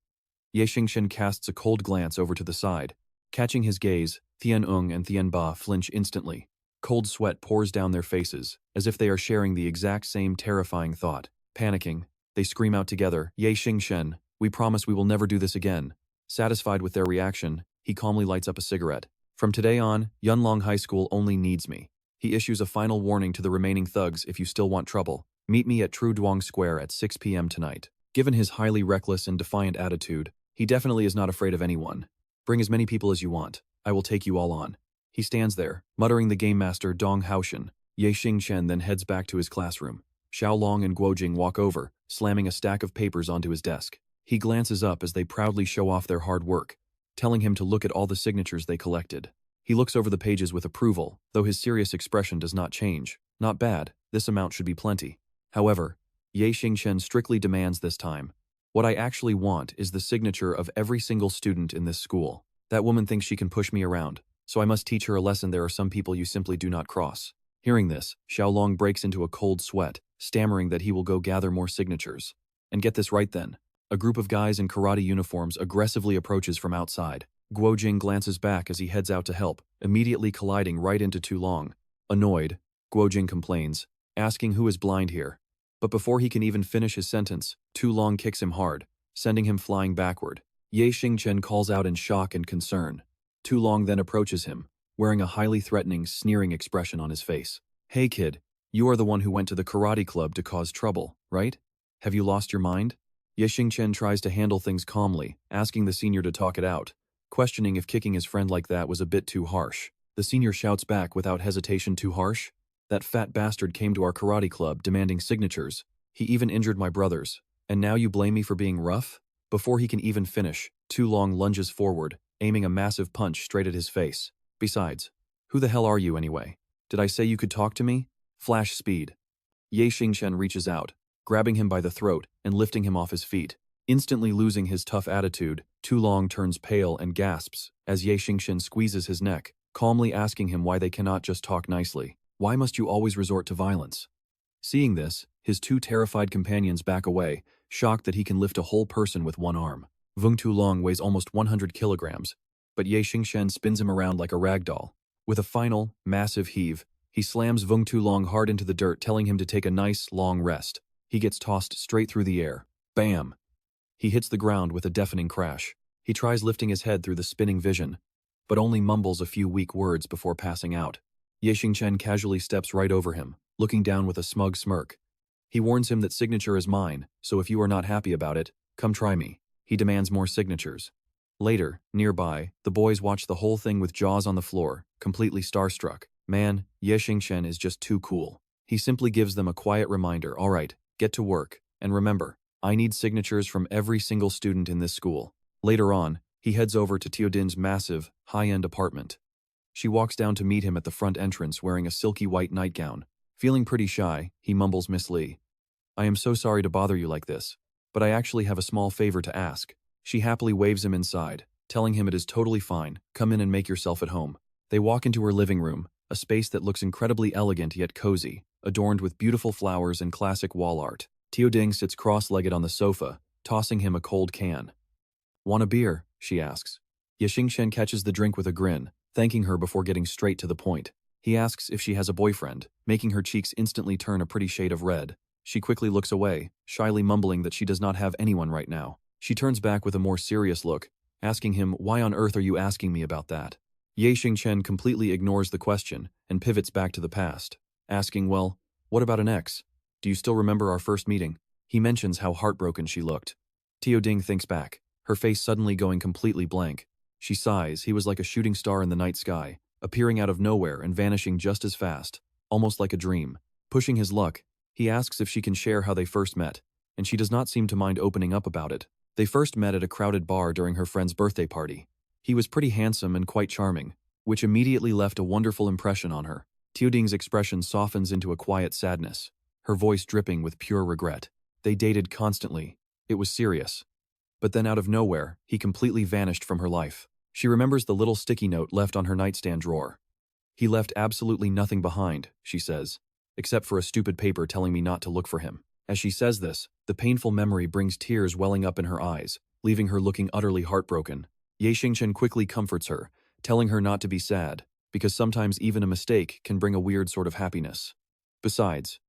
[SPEAKER 1] Xingchen casts a cold glance over to the side. Catching his gaze, Tian Ung and Tian Ba flinch instantly. Cold sweat pours down their faces, as if they are sharing the exact same terrifying thought. Panicking, they scream out together, Xingchen, we promise we will never do this again. Satisfied with their reaction, he calmly lights up a cigarette. From today on, Yunlong High School only needs me. He issues a final warning to the remaining thugs if you still want trouble. Meet me at Tru Duong Square at 6 p.m. tonight. Given his highly reckless and defiant attitude, he definitely is not afraid of anyone. Bring as many people as you want. I will take you all on. He stands there, muttering the game master Dong Haoshen. Xingchen then heads back to his classroom. Xiaolong and Guojing walk over, slamming a stack of papers onto his desk. He glances up as they proudly show off their hard work, telling him to look at all the signatures they collected. He looks over the pages with approval, though his serious expression does not change. Not bad, this amount should be plenty. However, Xingchen strictly demands this time. What I actually want is the signature of every single student in this school. That woman thinks she can push me around, so I must teach her a lesson. There are some people you simply do not cross. Hearing this, Xiaolong breaks into a cold sweat, stammering that he will go gather more signatures. And get this right then. A group of guys in karate uniforms aggressively approaches from outside. Guojing glances back as he heads out to help, immediately colliding right into Tulong. Annoyed, Guojing complains, asking who is blind here. But before he can even finish his sentence, Tulong kicks him hard, sending him flying backward. Xingchen calls out in shock and concern. Tulong then approaches him, wearing a highly threatening, sneering expression on his face. Hey kid, you are the one who went to the karate club to cause trouble, right? Have you lost your mind? Xingchen tries to handle things calmly, asking the senior to talk it out, questioning if kicking his friend like that was a bit too harsh. The senior shouts back without hesitation, too harsh? That fat bastard came to our karate club demanding signatures. He even injured my brothers. And now you blame me for being rough? Before he can even finish, Tulong lunges forward, aiming a massive punch straight at his face. Besides, who the hell are you anyway? Did I say you could talk to me? Flash speed. Xingchen reaches out, grabbing him by the throat and lifting him off his feet. Instantly losing his tough attitude, Tulong turns pale and gasps as Xingchen squeezes his neck, calmly asking him why they cannot just talk nicely. Why must you always resort to violence? Seeing this, his two terrified companions back away, shocked that he can lift a whole person with one arm. Vung Tulong weighs almost 100 kilograms, but Xingchen spins him around like a rag doll. With a final, massive heave, he slams Vung Tulong hard into the dirt, telling him to take a nice, long rest. He gets tossed straight through the air. Bam! He hits the ground with a deafening crash. He tries lifting his head through the spinning vision, but only mumbles a few weak words before passing out. Xingchen casually steps right over him, looking down with a smug smirk. He warns him that signature is mine, so if you are not happy about it, come try me. He demands more signatures. Later, nearby, the boys watch the whole thing with jaws on the floor, completely starstruck. Man, Xingchen is just too cool. He simply gives them a quiet reminder, alright, get to work, and remember, I need signatures from every single student in this school. Later on, he heads over to Teodin's massive, high-end apartment. She walks down to meet him at the front entrance wearing a silky white nightgown. Feeling pretty shy, he mumbles Miss Lee. I am so sorry to bother you like this, but I actually have a small favor to ask. She happily waves him inside, telling him it is totally fine, come in and make yourself at home. They walk into her living room, a space that looks incredibly elegant yet cozy, adorned with beautiful flowers and classic wall art. Teoding sits cross-legged on the sofa, tossing him a cold can. Want a beer? She asks. Xingchen catches the drink with a grin, thanking her before getting straight to the point. He asks if she has a boyfriend, making her cheeks instantly turn a pretty shade of red. She quickly looks away, shyly mumbling that she does not have anyone right now. She turns back with a more serious look, asking him, why on earth are you asking me about that? Xingchen completely ignores the question and pivots back to the past, asking, well, what about an ex? Do you still remember our first meeting? He mentions how heartbroken she looked. Teoding thinks back, her face suddenly going completely blank. She sighs. He was like a shooting star in the night sky, appearing out of nowhere and vanishing just as fast, almost like a dream. Pushing his luck, he asks if she can share how they first met, and she does not seem to mind opening up about it. They first met at a crowded bar during her friend's birthday party. He was pretty handsome and quite charming, which immediately left a wonderful impression on her. Tiuding's expression softens into a quiet sadness, her voice dripping with pure regret. They dated constantly. It was serious. But then out of nowhere, he completely vanished from her life. She remembers the little sticky note left on her nightstand drawer. He left absolutely nothing behind, she says, except for a stupid paper telling me not to look for him. As she says this, the painful memory brings tears welling up in her eyes, leaving her looking utterly heartbroken. Xingchen quickly comforts her, telling her not to be sad, because sometimes even a mistake can bring a weird sort of happiness. Besides,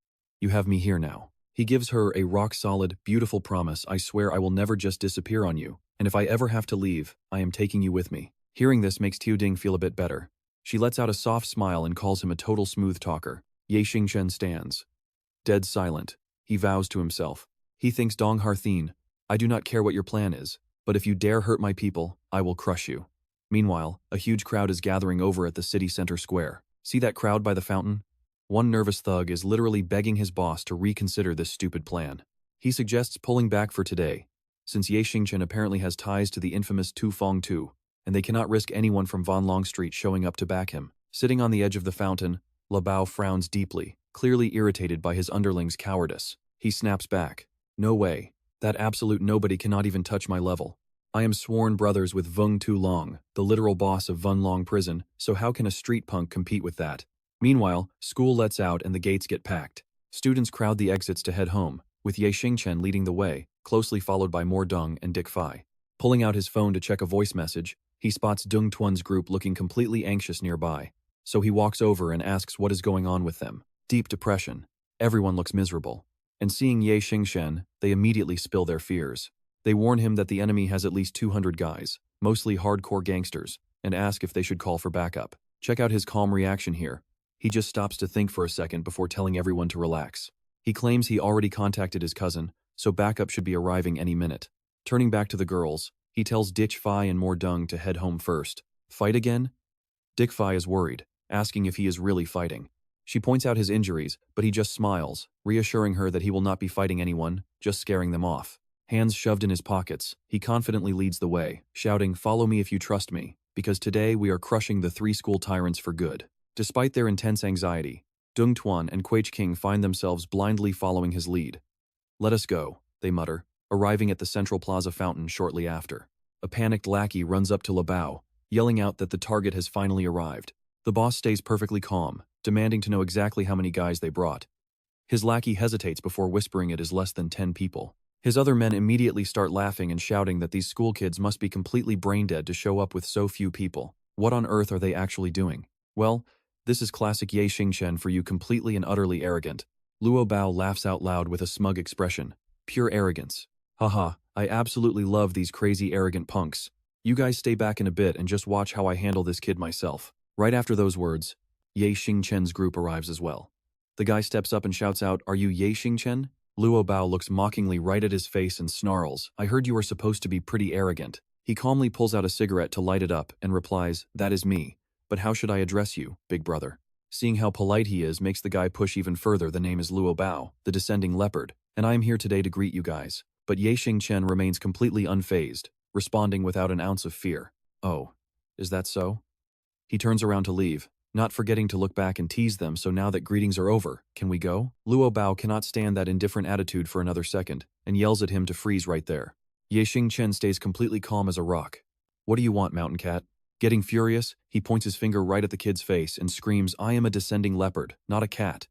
[SPEAKER 1] you have me here now. He gives her a rock-solid, beautiful promise. I swear I will never just disappear on you, and if I ever have to leave, I am taking you with me. Hearing this makes Tiuding feel a bit better. She lets out a soft smile and calls him a total smooth talker. Xingchen stands, dead silent. He vows to himself. He thinks Dong Harthin, I do not care what your plan is, but if you dare hurt my people, I will crush you. Meanwhile, a huge crowd is gathering over at the city center square. See that crowd by the fountain? One nervous thug is literally begging his boss to reconsider this stupid plan. He suggests pulling back for today, since Xingchen apparently has ties to the infamous Tu Fong Tu, and they cannot risk anyone from Von Long Street showing up to back him. Sitting on the edge of the fountain, La Bao frowns deeply, clearly irritated by his underling's cowardice. He snaps back. No way. That absolute nobody cannot even touch my level. I am sworn brothers with Vung Tu Long, the literal boss of Vun Long Prison, so how can a street punk compete with that? Meanwhile, school lets out and the gates get packed. Students crowd the exits to head home, with Xingchen leading the way, closely followed by Mo Dong and Dick Fai. Pulling out his phone to check a voice message, he spots Dung Tuan's group looking completely anxious nearby. So he walks over and asks what is going on with them. Deep depression. Everyone looks miserable. And seeing Xingchen, they immediately spill their fears. They warn him that the enemy has at least 200 guys, mostly hardcore gangsters, and ask if they should call for backup. Check out his calm reaction here. He just stops to think for a second before telling everyone to relax. He claims he already contacted his cousin, so backup should be arriving any minute. Turning back to the girls, he tells Ditch Fai and Mo Dong to head home first. Fight again? Dick Fai is worried, asking if he is really fighting. She points out his injuries, but he just smiles, reassuring her that he will not be fighting anyone, just scaring them off. Hands shoved in his pockets, he confidently leads the way, shouting, "Follow me if you trust me, because today we are crushing the 3 school tyrants for good." Despite their intense anxiety, Dung Tuan and Quach King find themselves blindly following his lead. "Let us go," they mutter, arriving at the Central Plaza fountain shortly after. A panicked lackey runs up to La Bao, yelling out that the target has finally arrived. The boss stays perfectly calm, demanding to know exactly how many guys they brought. His lackey hesitates before whispering it is less than 10 people. His other men immediately start laughing and shouting that these school kids must be completely brain-dead to show up with so few people. What on earth are they actually doing? Well, this is classic Xingchen for you, completely and utterly arrogant. Luo Bao laughs out loud with a smug expression. Pure arrogance. Haha, I absolutely love these crazy arrogant punks. You guys stay back in a bit and just watch how I handle this kid myself. Right after those words, Xingchen's group arrives as well. The guy steps up and shouts out, "Are you Xingchen?" Luo Bao looks mockingly right at his face and snarls, "I heard you were supposed to be pretty arrogant." He calmly pulls out a cigarette to light it up and replies, "That is me. But how should I address you, big brother?" Seeing how polite he is makes the guy push even further. "The name is Luo Bao, the descending leopard, and I am here today to greet you guys." But Xingchen remains completely unfazed, responding without an ounce of fear. "Oh, is that so?" He turns around to leave, not forgetting to look back and tease them. "So now that greetings are over, can we go?" Luo Bao cannot stand that indifferent attitude for another second, and yells at him to freeze right there. Xingchen stays completely calm as a rock. "What do you want, Mountain Cat?" Getting furious, he points his finger right at the kid's face and screams, "I am a descending leopard, not a cat."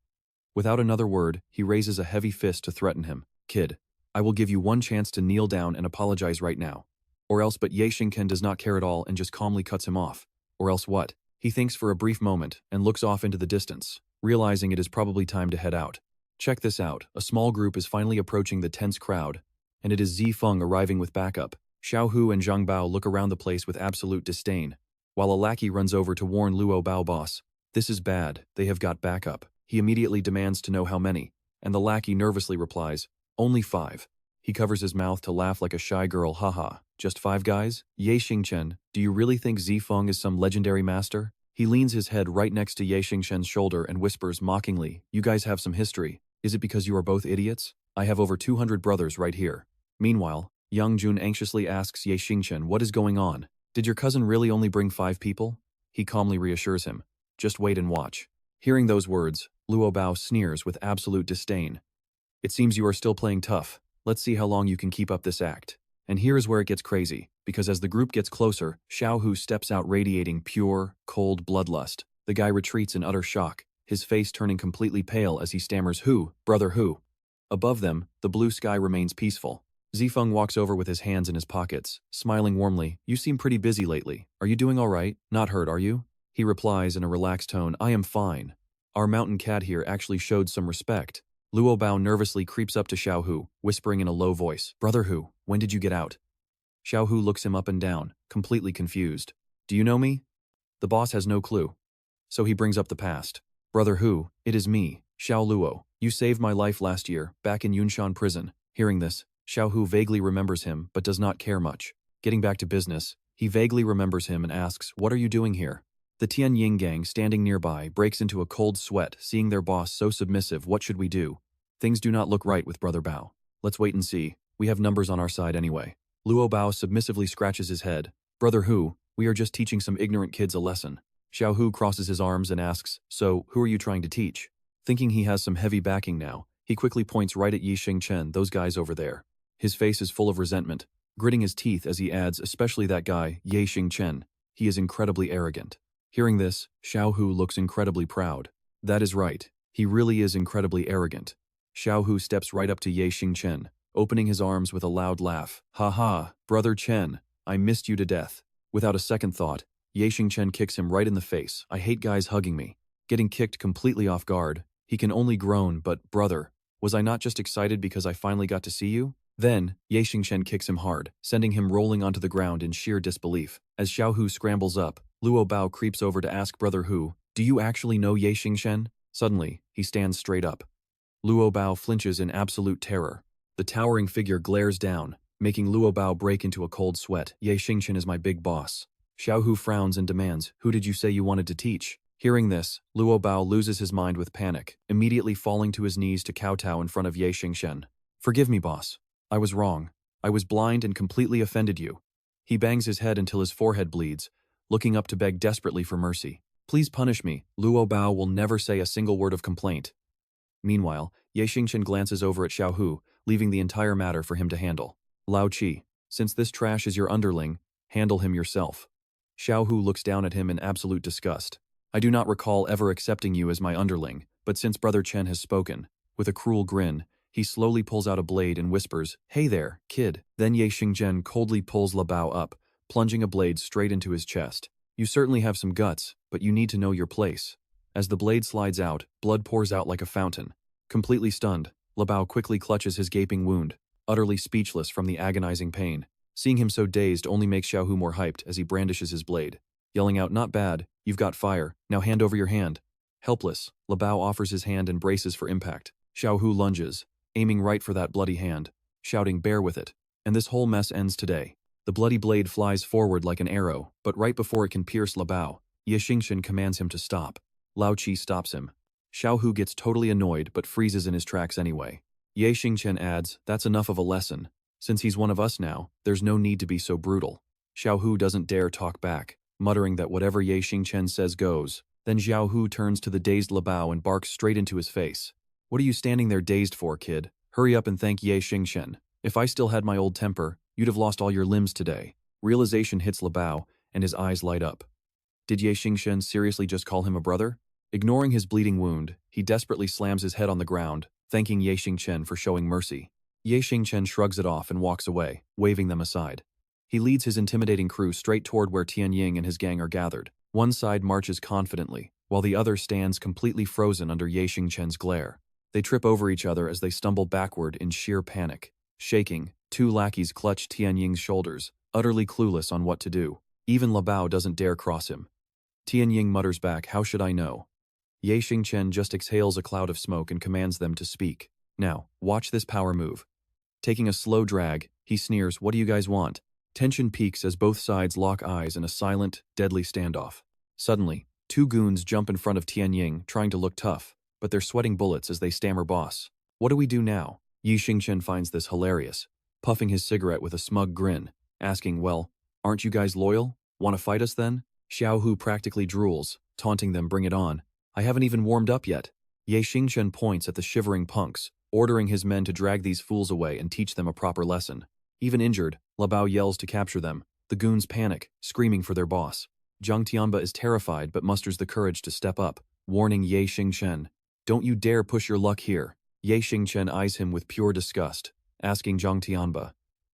[SPEAKER 1] Without another word, he raises a heavy fist to threaten him. "Kid, I will give you one chance to kneel down and apologize right now. Or else," but Xingchen does not care at all and just calmly cuts him off. "Or else what?" He thinks for a brief moment and looks off into the distance, realizing it is probably time to head out. Check this out, a small group is finally approaching the tense crowd, and it is Zi Feng arriving with backup. Xiao Hu and Zhang Bao look around the place with absolute disdain, while a lackey runs over to warn Luo Bao boss. "This is bad, they have got backup." He immediately demands to know how many, and the lackey nervously replies, "Only 5. He covers his mouth to laugh like a shy girl. "Haha, just 5 guys? Xingchen, do you really think Zi Feng is some legendary master?" He leans his head right next to Xingchen's shoulder and whispers mockingly, "You guys have some history. Is it because you are both idiots? I have over 200 brothers right here." Meanwhile, Yang Jun anxiously asks Xingchen, "What is going on? Did your cousin really only bring 5 people?" he calmly reassures him. Just wait and watch. Hearing those words, Luo Bao sneers with absolute disdain. It seems you are still playing tough. Let's see how long you can keep up this act. And here is where it gets crazy, because as the group gets closer, Xiao Hu steps out radiating pure, cold bloodlust. The guy retreats in utter shock, his face turning completely pale as he stammers, "Who? Brother who?" Above them, the blue sky remains peaceful. Zifeng walks over with his hands in his pockets, smiling warmly. "You seem pretty busy lately. Are you doing all right? Not hurt, are you?" He replies in a relaxed tone, "I am fine. Our mountain cat here actually showed some respect." Luo Bao nervously creeps up to Xiao Hu, whispering in a low voice, "Brother Hu, when did you get out?" Xiao Hu looks him up and down, completely confused. "Do you know me?" The boss has no clue. So he brings up the past. "Brother Hu, it is me, Xiao Luo. You saved my life last year, back in Yunshan prison." Hearing this, Xiao Hu vaguely remembers him but does not care much. Getting back to business, he vaguely remembers him and asks, "What are you doing here?" The Tianying gang standing nearby breaks into a cold sweat seeing their boss so submissive. "What should we do? Things do not look right with Brother Bao. Let's wait and see. We have numbers on our side anyway." Luo Bao submissively scratches his head. "Brother Hu, we are just teaching some ignorant kids a lesson." Xiao Hu crosses his arms and asks, "So, who are you trying to teach?" Thinking he has some heavy backing now, he quickly points right at Xingchen, "Those guys over there." His face is full of resentment, gritting his teeth as he adds, "Especially that guy, Xingchen. He is incredibly arrogant." Hearing this, Xiao Hu looks incredibly proud. That is right, he really is incredibly arrogant. Xiao Hu steps right up to Xingchen, opening his arms with a loud laugh. "Ha ha, Brother Chen, I missed you to death." Without a second thought, Xingchen kicks him right in the face. "I hate guys hugging me." Getting kicked completely off guard, he can only groan, "But, brother, was I not just excited because I finally got to see you?" Then, Xingchen kicks him hard, sending him rolling onto the ground in sheer disbelief. As Xiao Hu scrambles up, Luo Bao creeps over to ask Brother Hu, "Do you actually know Xingchen?" Suddenly, he stands straight up. Luo Bao flinches in absolute terror. The towering figure glares down, making Luo Bao break into a cold sweat. "Xingchen is my big boss." Xiao Hu frowns and demands, "Who did you say you wanted to teach?" Hearing this, Luo Bao loses his mind with panic, immediately falling to his knees to kowtow in front of Xingchen. "Forgive me, boss. I was wrong. I was blind and completely offended you." He bangs his head until his forehead bleeds, looking up to beg desperately for mercy. "Please punish me." Luo Bao will never say a single word of complaint. Meanwhile, Xingchen glances over at Xiao Hu, leaving the entire matter for him to handle. "Lao Qi, since this trash is your underling, handle him yourself." Xiao Hu looks down at him in absolute disgust. "I do not recall ever accepting you as my underling, but since Brother Chen has spoken," with a cruel grin, he slowly pulls out a blade and whispers, "Hey there, kid." Then Xingchen coldly pulls La Bao up, plunging a blade straight into his chest. "You certainly have some guts, but you need to know your place." As the blade slides out, blood pours out like a fountain. Completely stunned, La Bao quickly clutches his gaping wound, utterly speechless from the agonizing pain. Seeing him so dazed only makes Xiao Hu more hyped as he brandishes his blade. Yelling out, "Not bad, you've got fire, now hand over your hand." Helpless, La Bao offers his hand and braces for impact. Xiao Hu lunges, aiming right for that bloody hand, shouting, "Bear with it." And this whole mess ends today. The bloody blade flies forward like an arrow, but right before it can pierce La Bao, Xingchen commands him to stop. Lao Qi stops him. Xiao Hu gets totally annoyed but freezes in his tracks anyway. Xingchen adds, "That's enough of a lesson. Since he's one of us now, there's no need to be so brutal." Xiao Hu doesn't dare talk back, muttering that whatever Xingchen says goes. Then Xiao Hu turns to the dazed La Bao and barks straight into his face. "What are you standing there dazed for, kid? Hurry up and thank Xingchen. If I still had my old temper, you'd have lost all your limbs today." Realization hits La Bao, and his eyes light up. Did Xingchen seriously just call him a brother? Ignoring his bleeding wound, he desperately slams his head on the ground, thanking Xingchen for showing mercy. Xingchen shrugs it off and walks away, waving them aside. He leads his intimidating crew straight toward where Tianying and his gang are gathered. One side marches confidently, while the other stands completely frozen under Xingchen's glare. They trip over each other as they stumble backward in sheer panic. Shaking, two lackeys clutch Tianying's shoulders, utterly clueless on what to do. Even La Bao doesn't dare cross him. Tianying mutters back, "How should I know?" Xingchen just exhales a cloud of smoke and commands them to speak. "Now, watch this power move." Taking a slow drag, he sneers, "What do you guys want?" Tension peaks as both sides lock eyes in a silent, deadly standoff. Suddenly, two goons jump in front of Tianying, trying to look tough, but they're sweating bullets as they stammer, "Boss, what do we do now?" Xingchen finds this hilarious, puffing his cigarette with a smug grin, asking, "Well, aren't you guys loyal? Want to fight us then?" Xiao Hu practically drools, taunting them, bring it on. I haven't even warmed up yet. Ye Xingchen points at the shivering punks, ordering his men to drag these fools away and teach them a proper lesson. Even injured, Labao yells to capture them. The goons panic, screaming for their boss. Zhang Tianba is terrified but musters the courage to step up, warning Ye Xingchen. Don't you dare push your luck here. Ye Xingchen eyes him with pure disgust, asking Zhang Tianba,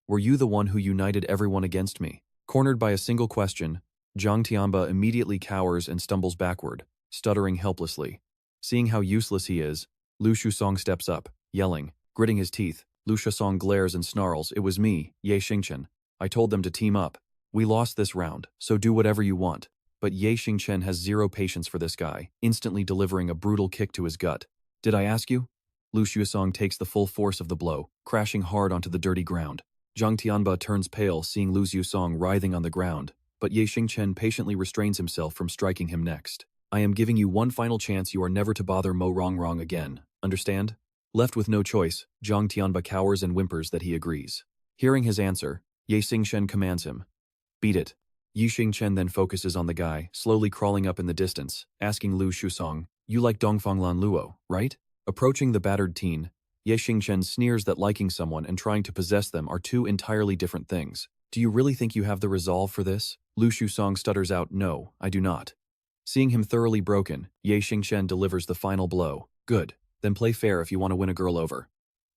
[SPEAKER 1] were you the one who united everyone against me? Cornered by a single question, Zhang Tianba immediately cowers and stumbles backward, stuttering helplessly. Seeing how useless he is, Lu Shusong steps up, yelling, gritting his teeth. Lu Shusong glares and snarls, it was me, Ye Xingchen. I told them to team up. We lost this round, so do whatever you want. But Ye Xingchen has zero patience for this guy, instantly delivering a brutal kick to his gut. Did I ask you? Lu Shusong takes the full force of the blow, crashing hard onto the dirty ground. Zhang Tianba turns pale seeing Lu Shusong writhing on the ground, but Ye Xingchen patiently restrains himself from striking him next. I am giving you one final chance. You are never to bother Mo Rongrong again. Understand? Left with no choice, Zhang Tianba cowers and whimpers that he agrees. Hearing his answer, Ye Xingchen commands him. Beat it. Ye Xingchen then focuses on the guy, slowly crawling up in the distance, asking Lu Shusong, you like Dongfanglan Luo, right? Approaching the battered teen, Ye Xingchen sneers that liking someone and trying to possess them are two entirely different things. Do you really think you have the resolve for this? Lu Shusong stutters out, no, I do not. Seeing him thoroughly broken, Ye Xingchen delivers the final blow. Good. Then play fair if you want to win a girl over.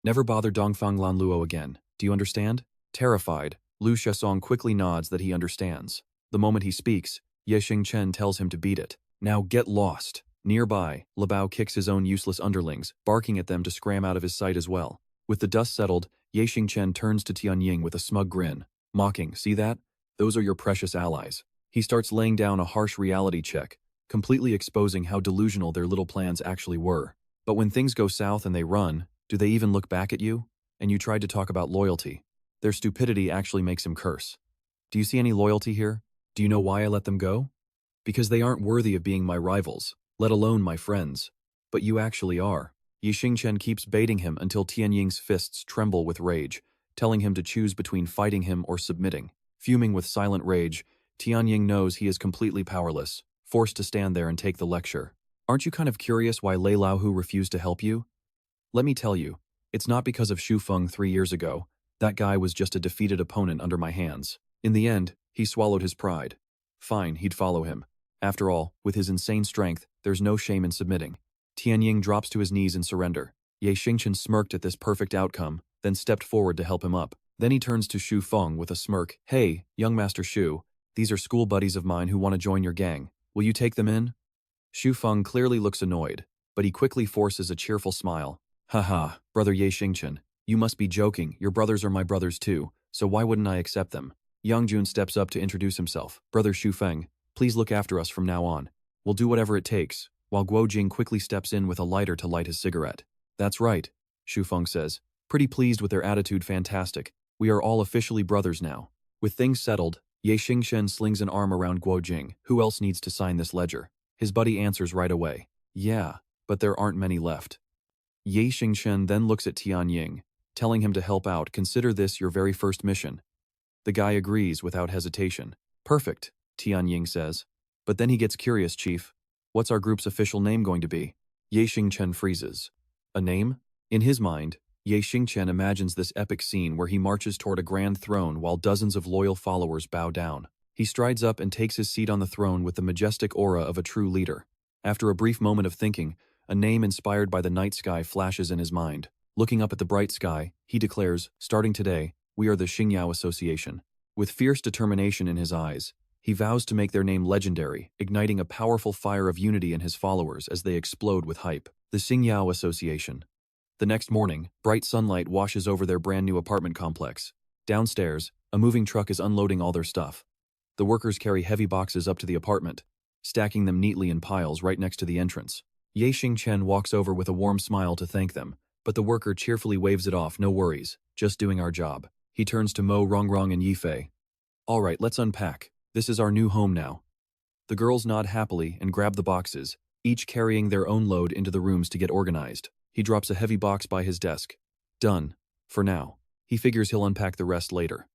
[SPEAKER 1] Never bother Dongfanglan Luo again. Do you understand? Terrified, Lu Shusong quickly nods that he understands. The moment he speaks, Ye Xingchen tells him to beat it. Now get lost. Nearby, Labao kicks his own useless underlings, barking at them to scram out of his sight as well. With the dust settled, Ye Xingchen turns to Tianying with a smug grin, mocking, see that? Those are your precious allies. He starts laying down a harsh reality check, completely exposing how delusional their little plans actually were. But when things go south and they run, do they even look back at you? And you tried to talk about loyalty. Their stupidity actually makes him curse. Do you see any loyalty here? Do you know why I let them go? Because they aren't worthy of being my rivals, let alone my friends. But you actually are. Ye Xingchen keeps baiting him until Tianying's fists tremble with rage, telling him to choose between fighting him or submitting. Fuming with silent rage, Tianying knows he is completely powerless, forced to stand there and take the lecture. Aren't you kind of curious why Lei Laohu refused to help you? Let me tell you, it's not because of Xu Feng 3 years ago. That guy was just a defeated opponent under my hands. In the end, he swallowed his pride. Fine, he'd follow him. After all, with his insane strength, there's no shame in submitting. Tianying drops to his knees in surrender. Ye Xingchen smirked at this perfect outcome, then stepped forward to help him up. Then he turns to Xu Feng with a smirk. Hey, young Master Xu, these are school buddies of mine who want to join your gang. Will you take them in? Xu Feng clearly looks annoyed, but he quickly forces a cheerful smile. Haha, brother Ye Xingchen, you must be joking. Your brothers are my brothers too, so why wouldn't I accept them? Yang Jun steps up to introduce himself. Brother Xu Feng, please look after us from now on. We'll do whatever it takes, while Guo Jing quickly steps in with a lighter to light his cigarette. That's right, Xu Feng says. Pretty pleased with their attitude, fantastic. We are all officially brothers now. With things settled, Ye Xingchen slings an arm around Guo Jing. Who else needs to sign this ledger? His buddy answers right away. Yeah, but there aren't many left. Ye Xingchen then looks at Tianying, telling him to help out. Consider this your very first mission. The guy agrees without hesitation. Perfect, Tianying says. But then he gets curious, Chief. What's our group's official name going to be? Ye Xingchen freezes. A name? In his mind, Ye Xingchen imagines this epic scene where he marches toward a grand throne while dozens of loyal followers bow down. He strides up and takes his seat on the throne with the majestic aura of a true leader. After a brief moment of thinking, a name inspired by the night sky flashes in his mind. Looking up at the bright sky, he declares, starting today, we are the Xingyao Association. With fierce determination in his eyes, he vows to make their name legendary, igniting a powerful fire of unity in his followers as they explode with hype. The Xingyao Association. The next morning, bright sunlight washes over their brand new apartment complex. Downstairs, a moving truck is unloading all their stuff. The workers carry heavy boxes up to the apartment, stacking them neatly in piles right next to the entrance. Ye Xingchen walks over with a warm smile to thank them, but the worker cheerfully waves it off. No worries, just doing our job. He turns to Mo Rongrong and Yifei. All right, let's unpack. This is our new home now. The girls nod happily and grab the boxes, each carrying their own load into the rooms to get organized. He drops a heavy box by his desk. Done. For now. He figures he'll unpack the rest later.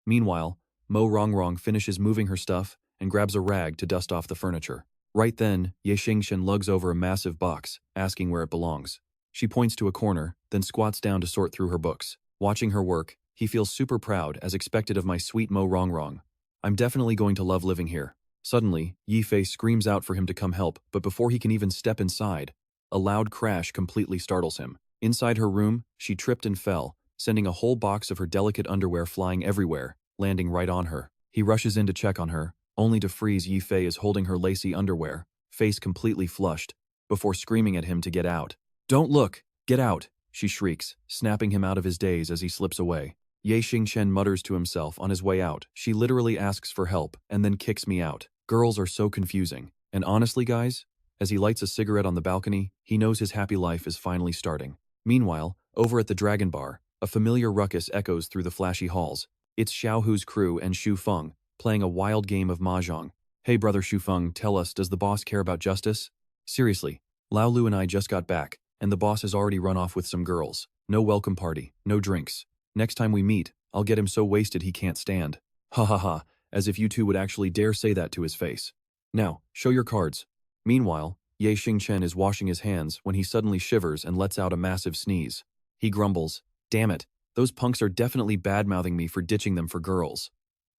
[SPEAKER 1] Meanwhile, Mo Rongrong finishes moving her stuff and grabs a rag to dust off the furniture. Right then, Xingchen lugs over a massive box, asking where it belongs. She points to a corner, then squats down to sort through her books. Watching her work, he feels super proud, as expected of my sweet Mo Rongrong. I'm definitely going to love living here. Suddenly, Yifei screams out for him to come help, but before he can even step inside, a loud crash completely startles him. Inside her room, she tripped and fell, sending a whole box of her delicate underwear flying everywhere, landing right on her. He rushes in to check on her, only to freeze Yifei is holding her lacy underwear, face completely flushed, before screaming at him to get out. "Don't look! Get out!" she shrieks, snapping him out of his daze as he slips away. Xingchen mutters to himself on his way out. She literally asks for help and then kicks me out. Girls are so confusing. And honestly, guys, as he lights a cigarette on the balcony, he knows his happy life is finally starting. Meanwhile, over at the Dragon Bar, a familiar ruckus echoes through the flashy halls. It's Xiaohu's crew and Xu Feng, playing a wild game of mahjong. "Hey brother Xu Feng, tell us, does the boss care about justice?" "Seriously, Lao Lu and I just got back, and the boss has already run off with some girls. No welcome party, no drinks. Next time we meet, I'll get him so wasted he can't stand." Ha ha ha, as if you two would actually dare say that to his face. "Now, show your cards." Meanwhile, Xingchen is washing his hands when he suddenly shivers and lets out a massive sneeze. He grumbles, "Damn it, those punks are definitely bad-mouthing me for ditching them for girls."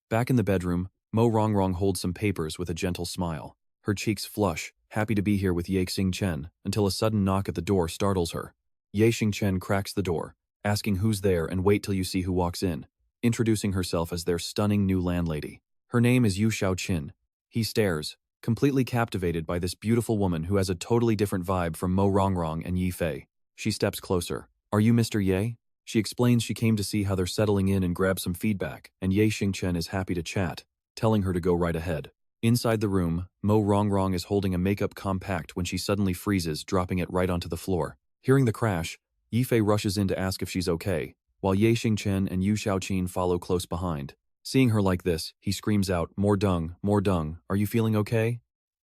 [SPEAKER 1] Back in the bedroom, Mo Rongrong holds some papers with a gentle smile. Her cheeks flush, happy to be here with Xingchen, until a sudden knock at the door startles her. Xingchen cracks the door, asking who's there, and wait till you see who walks in, introducing herself as their stunning new landlady. Her name is Yu Xiaoqin. He stares, completely captivated by this beautiful woman who has a totally different vibe from Mo Rongrong and Yifei. She steps closer. "Are you Mr. Ye?" She explains she came to see how they're settling in and grab some feedback, and Xingchen is happy to chat, telling her to go right ahead. Inside the room, Mo Rongrong is holding a makeup compact when she suddenly freezes, dropping it right onto the floor. Hearing the crash, Yifei rushes in to ask if she's okay, while Xingchen and Yu Xiaoqin follow close behind. Seeing her like this, he screams out, more dung, are you feeling okay?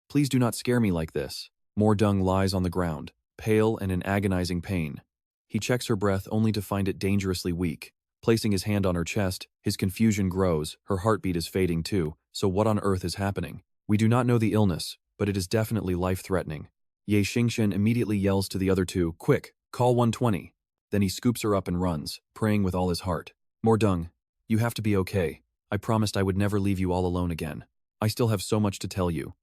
[SPEAKER 1] Please do not scare me like this." More dung lies on the ground, pale and in agonizing pain. He checks her breath only to find it dangerously weak. Placing his hand on her chest, his confusion grows, her heartbeat is fading too, so what on earth is happening? We do not know the illness, but it is definitely life-threatening. Xingchen immediately yells to the other two, "Quick, call 120. Then he scoops her up and runs, praying with all his heart. "More dung, you have to be okay. I promised I would never leave you all alone again. I still have so much to tell you."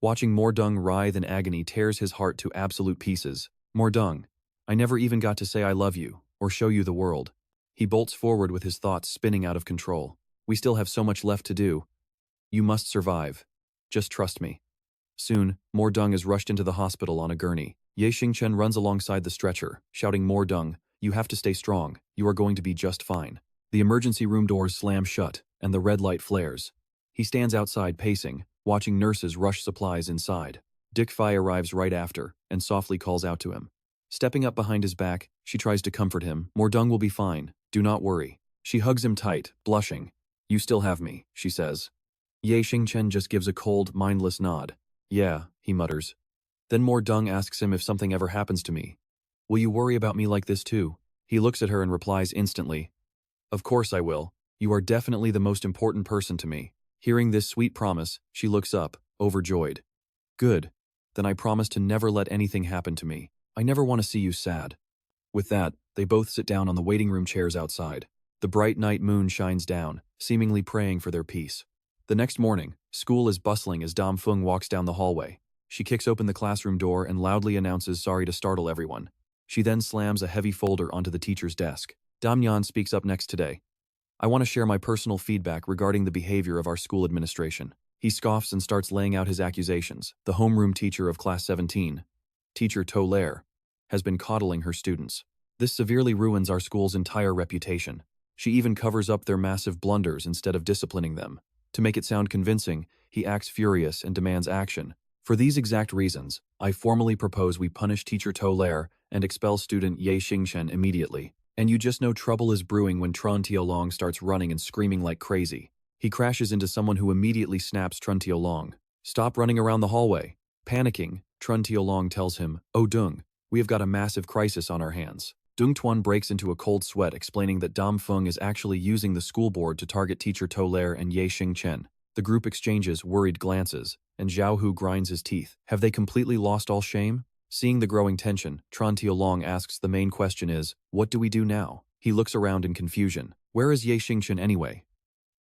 [SPEAKER 1] Watching More Dung writhe in agony tears his heart to absolute pieces. "More Dung, I never even got to say I love you, or show you the world." He bolts forward with his thoughts spinning out of control. "We still have so much left to do. You must survive. Just trust me." Soon, More Dung is rushed into the hospital on a gurney. Xingchen runs alongside the stretcher, shouting, "More Dung, you have to stay strong. You are going to be just fine." The emergency room doors slam shut, and the red light flares. He stands outside pacing, watching nurses rush supplies inside. Dick Fei arrives right after, and softly calls out to him. Stepping up behind his back, she tries to comfort him. "More Dung will be fine. Do not worry." She hugs him tight, blushing. "You still have me," she says. Xingchen just gives a cold, mindless nod. "Yeah," he mutters. Then More Dung asks him if something ever happens to me. "Will you worry about me like this too?" He looks at her and replies instantly, "Of course I will. You are definitely the most important person to me." Hearing this sweet promise, she looks up, overjoyed. "Good. Then I promise to never let anything happen to me. I never want to see you sad." With that, they both sit down on the waiting room chairs outside. The bright night moon shines down, seemingly praying for their peace. The next morning, school is bustling as Dam Feng walks down the hallway. She kicks open the classroom door and loudly announces sorry to startle everyone. She then slams a heavy folder onto the teacher's desk. Dam Yan speaks up next today. "I want to share my personal feedback regarding the behavior of our school administration." He scoffs and starts laying out his accusations. The homeroom teacher of class 17, Teacher To Lair, has been coddling her students. This severely ruins our school's entire reputation. She even covers up their massive blunders instead of disciplining them. To make it sound convincing, he acts furious and demands action. "For these exact reasons, I formally propose we punish Teacher To Lair and expel student Xingchen immediately." And you just know trouble is brewing when Yunlong starts running and screaming like crazy. He crashes into someone who immediately snaps Yunlong. "Stop running around the hallway." Panicking, Yunlong tells him, "Oh Dung, we have got a massive crisis on our hands." Dung Tuan breaks into a cold sweat, explaining that Dam Feng is actually using the school board to target Teacher To Lair and Xingchen. The group exchanges worried glances, and Zhao Hu grinds his teeth. Have they completely lost all shame? Seeing the growing tension, Tran Tiolong asks the main question is, what do we do now? He looks around in confusion. Where is Ye Xingchen anyway?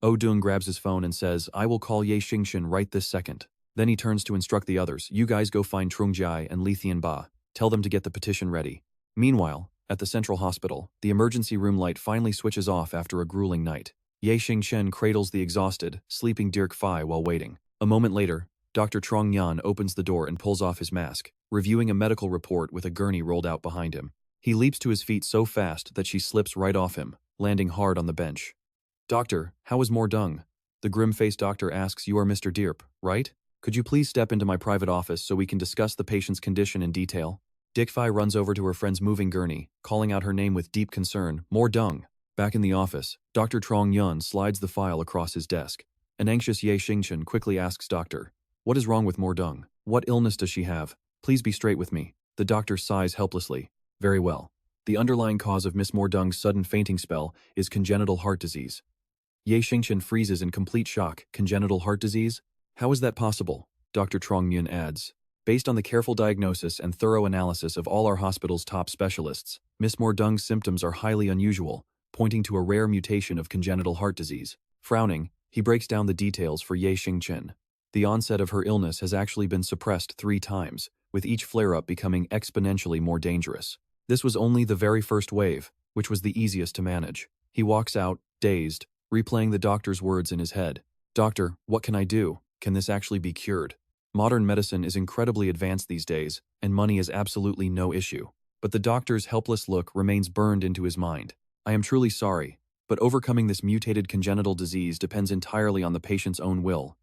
[SPEAKER 1] Dung grabs his phone and says, I will call Ye Xingchen right this second. Then he turns to instruct the others, you guys go find Trungjai and Li Thianba. Tell them to get the petition ready. Meanwhile, at the central hospital, the emergency room light finally switches off after a grueling night. Ye Xingchen cradles the exhausted, sleeping Dirk Fai while waiting. A moment later, Dr. Trong Yan opens the door and pulls off his mask, reviewing a medical report with a gurney rolled out behind him. He leaps to his feet so fast that she slips right off him, landing hard on the bench. Doctor, how is Mordung? The grim-faced doctor asks, you are Mr. Dirp, right? Could you please step into my private office so we can discuss the patient's condition in detail? Dick Fai runs over to her friend's moving gurney, calling out her name with deep concern, Mordung. Back in the office, Dr. Trong Yun slides the file across his desk. An anxious Ye Xingchen quickly asks Doctor, what is wrong with Mordung? What illness does she have? Please be straight with me. The doctor sighs helplessly. Very well. The underlying cause of Miss Mordung's sudden fainting spell is congenital heart disease. Ye Xingchen freezes in complete shock. Congenital heart disease? How is that possible? Dr. Trong Yun adds. Based on the careful diagnosis and thorough analysis of all our hospital's top specialists, Miss Mordung's symptoms are highly unusual, pointing to a rare mutation of congenital heart disease. Frowning, he breaks down the details for Ye Xingchen. The onset of her illness has actually been suppressed 3 times, with each flare-up becoming exponentially more dangerous. This was only the very first wave, which was the easiest to manage. He walks out, dazed, replaying the doctor's words in his head. Doctor, what can I do? Can this actually be cured? Modern medicine is incredibly advanced these days, and money is absolutely no issue. But the doctor's helpless look remains burned into his mind. I am truly sorry, but overcoming this mutated congenital disease depends entirely on the patient's own will.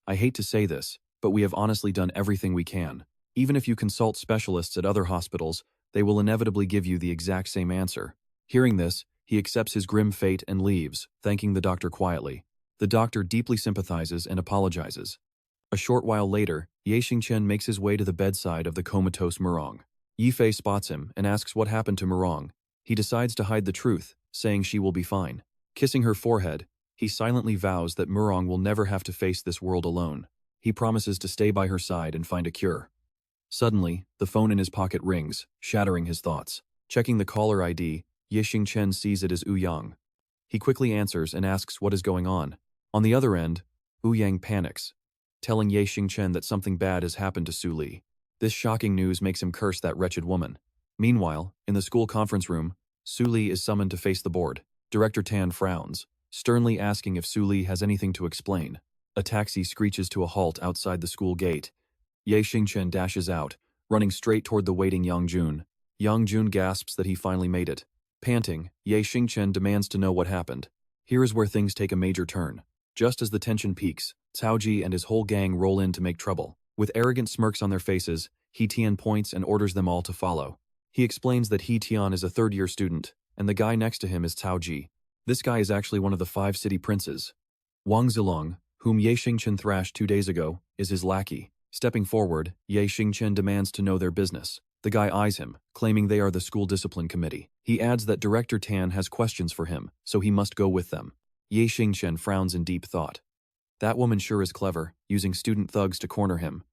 [SPEAKER 1] I hate to say this, but we have honestly done everything we can. Even if you consult specialists at other hospitals, they will inevitably give you the exact same answer. Hearing this, he accepts his grim fate and leaves, thanking the doctor quietly. The doctor deeply sympathizes and apologizes. A short while later, Ye Xingchen makes his way to the bedside of the comatose Murong. Yifei spots him and asks what happened to Murong. He decides to hide the truth, saying she will be fine. Kissing her forehead, he silently vows that Murong will never have to face this world alone. He promises to stay by her side and find a cure. Suddenly, the phone in his pocket rings, shattering his thoughts. Checking the caller ID, Ye Xingchen sees it as Wu Yang. He quickly answers and asks what is going on. On the other end, Wu Yang panics, telling Ye Xingchen that something bad has happened to Su Li. This shocking news makes him curse that wretched woman. Meanwhile, in the school conference room, Su Li is summoned to face the board. Director Tan frowns, sternly asking if Su Li has anything to explain. A taxi screeches to a halt outside the school gate. Ye Xingchen dashes out, running straight toward the waiting Yang Jun. Yang Jun gasps that he finally made it. Panting, Ye Xingchen demands to know what happened. Here is where things take a major turn. Just as the tension peaks, Cao Ji and his whole gang roll in to make trouble. With arrogant smirks on their faces, He Tian points and orders them all to follow. He explains that He Tian is a third-year student, and the guy next to him is Cao Ji. This guy is actually one of the 5 city princes. Wang Zilong, whom Ye Xingchen thrashed 2 days ago, is his lackey. Stepping forward, Ye Xingchen demands to know their business. The guy eyes him, claiming they are the school discipline committee. He adds that Director Tan has questions for him, so he must go with them. Ye Xingchen frowns in deep thought. That woman sure is clever, using student thugs to corner him.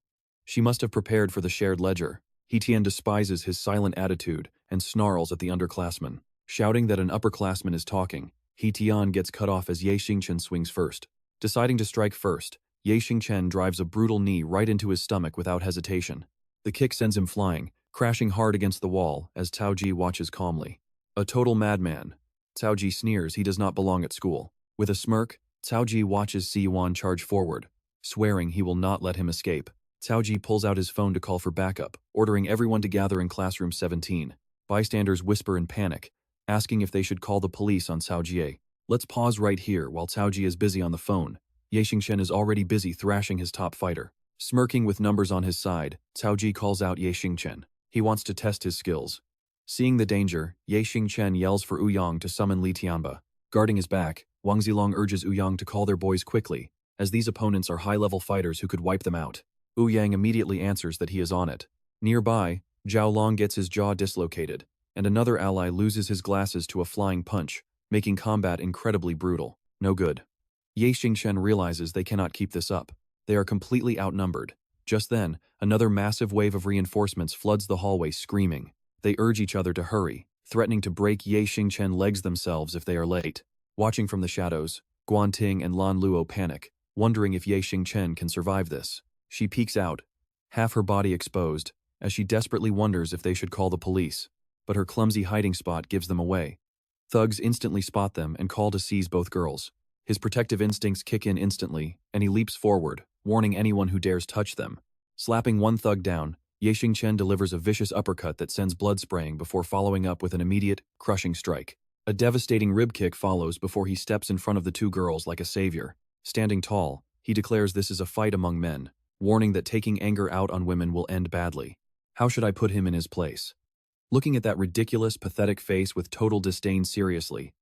[SPEAKER 1] She must have prepared for the shared ledger. He Tian despises his silent attitude and snarls at the underclassman. Shouting that an upperclassman is talking, He Tian gets cut off as Ye Xingchen swings first. Deciding to strike first, Ye Xingchen drives a brutal knee right into his stomach without hesitation. The kick sends him flying, crashing hard against the wall as Cao Ji watches calmly. A total madman. Cao Ji sneers he does not belong at school. With a smirk, Cao Ji watches Si Yuan charge forward, swearing he will not let him escape. Cao Ji pulls out his phone to call for backup, ordering everyone to gather in classroom 17. Bystanders whisper in panic, asking if they should call the police on Cao Jie. Let's pause right here while Cao Ji is busy on the phone. Ye Xingchen is already busy thrashing his top fighter. Smirking with numbers on his side, Cao Ji calls out Ye Xingchen. He wants to test his skills. Seeing the danger, Ye Xingchen yells for Wu Yang to summon Li Tianba. Guarding his back, Wang Zilong urges Wu Yang to call their boys quickly, as these opponents are high-level fighters who could wipe them out. Wu Yang immediately answers that he is on it. Nearby, Zhao Long gets his jaw dislocated, and another ally loses his glasses to a flying punch, making combat incredibly brutal. No good. Ye Xingchen realizes they cannot keep this up. They are completely outnumbered. Just then, another massive wave of reinforcements floods the hallway screaming. They urge each other to hurry, threatening to break Ye Xingchen legs themselves if they are late. Watching from the shadows, Guanting and Lan Luo panic, wondering if Ye Xingchen can survive this. She peeks out, half her body exposed, as she desperately wonders if they should call the police. But her clumsy hiding spot gives them away. Thugs instantly spot them and call to seize both girls. His protective instincts kick in instantly, and he leaps forward, warning anyone who dares touch them. Slapping one thug down, Ye Xingchen delivers a vicious uppercut that sends blood spraying before following up with an immediate, crushing strike. A devastating rib kick follows before he steps in front of the two girls like a savior. Standing tall, he declares this is a fight among men, warning that taking anger out on women will end badly. How should I put him in his place? Looking at that ridiculous, pathetic face with total disdain seriously.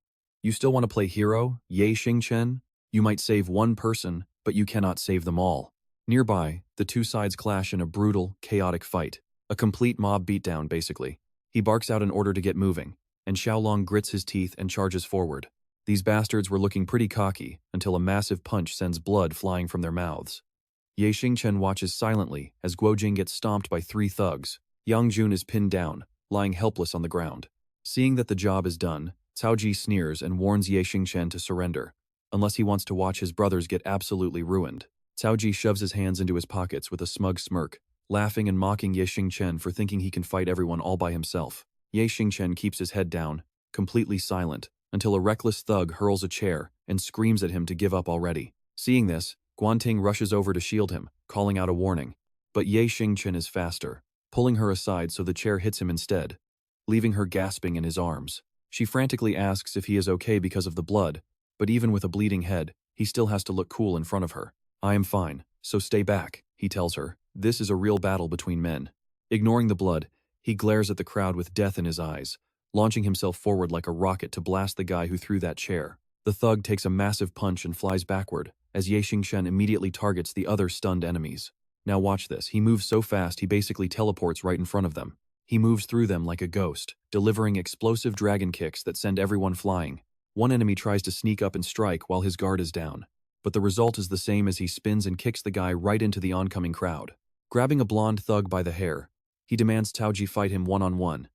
[SPEAKER 1] You still want to play hero, Ye Xingchen? You might save one person, but you cannot save them all. Nearby, the two sides clash in a brutal, chaotic fight. A complete mob beatdown, basically. He barks out an order to get moving, and Xiaolong grits his teeth and charges forward. These bastards were looking pretty cocky until a massive punch sends blood flying from their mouths. Ye Xingchen watches silently as Guojing gets stomped by three thugs. Yang Jun is pinned down, lying helpless on the ground. Seeing that the job is done, Cao Ji sneers and warns Ye Xingchen to surrender, unless he wants to watch his brothers get absolutely ruined. Cao Ji shoves his hands into his pockets with a smug smirk, laughing and mocking Ye Xingchen for thinking he can fight everyone all by himself. Ye Xingchen keeps his head down, completely silent, until a reckless thug hurls a chair and screams at him to give up already. Seeing this, Guanting rushes over to shield him, calling out a warning. But Ye Xingchen is faster, pulling her aside so the chair hits him instead, leaving her gasping in his arms. She frantically asks if he is okay because of the blood, but even with a bleeding head, he still has to look cool in front of her. I am fine, so stay back, he tells her. This is a real battle between men. Ignoring the blood, he glares at the crowd with death in his eyes, launching himself forward like a rocket to blast the guy who threw that chair. The thug takes a massive punch and flies backward, as Ye Xingchen immediately targets the other stunned enemies. Now watch this, he moves so fast he basically teleports right in front of them. He moves through them like a ghost, delivering explosive dragon kicks that send everyone flying. One enemy tries to sneak up and strike while his guard is down, but the result is the same as he spins and kicks the guy right into the oncoming crowd. Grabbing a blonde thug by the hair, he demands Cao Ji fight him one-on-one,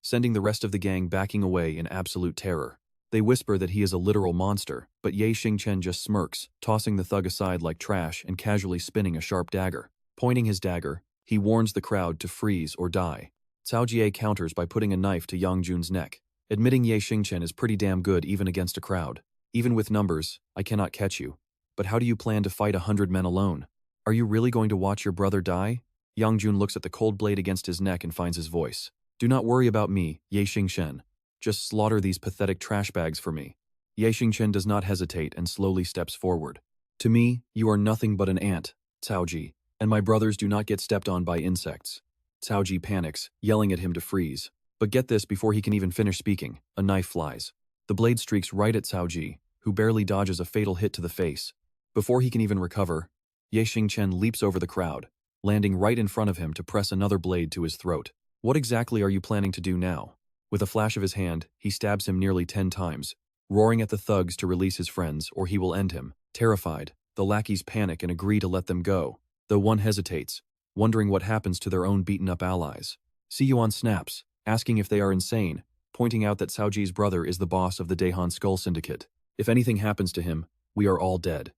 [SPEAKER 1] sending the rest of the gang backing away in absolute terror. They whisper that he is a literal monster, but Ye Xingchen just smirks, tossing the thug aside like trash and casually spinning a sharp dagger. Pointing his dagger, he warns the crowd to freeze or die. Cao Jie counters by putting a knife to Yang Jun's neck, admitting Ye Xingchen is pretty damn good even against a crowd. Even with numbers, I cannot catch you. But how do you plan to fight 100 men alone? Are you really going to watch your brother die? Yang Jun looks at the cold blade against his neck and finds his voice. Do not worry about me, Ye Xingchen. Just slaughter these pathetic trash bags for me. Ye Xingchen does not hesitate and slowly steps forward. To me, you are nothing but an ant, Cao Ji, and my brothers do not get stepped on by insects. Cao Ji panics, yelling at him to freeze. But get this, before he can even finish speaking, a knife flies. The blade streaks right at Cao Ji, who barely dodges a fatal hit to the face. Before he can even recover, Ye Xingchen leaps over the crowd, landing right in front of him to press another blade to his throat. What exactly are you planning to do now? With a flash of his hand, he stabs him nearly 10 times, roaring at the thugs to release his friends or he will end him. Terrified, the lackeys panic and agree to let them go, though one hesitates, wondering what happens to their own beaten-up allies. See you on snaps, asking if they are insane, pointing out that Cao Ji's brother is the boss of the Daehan Skull Syndicate. If anything happens to him, we are all dead.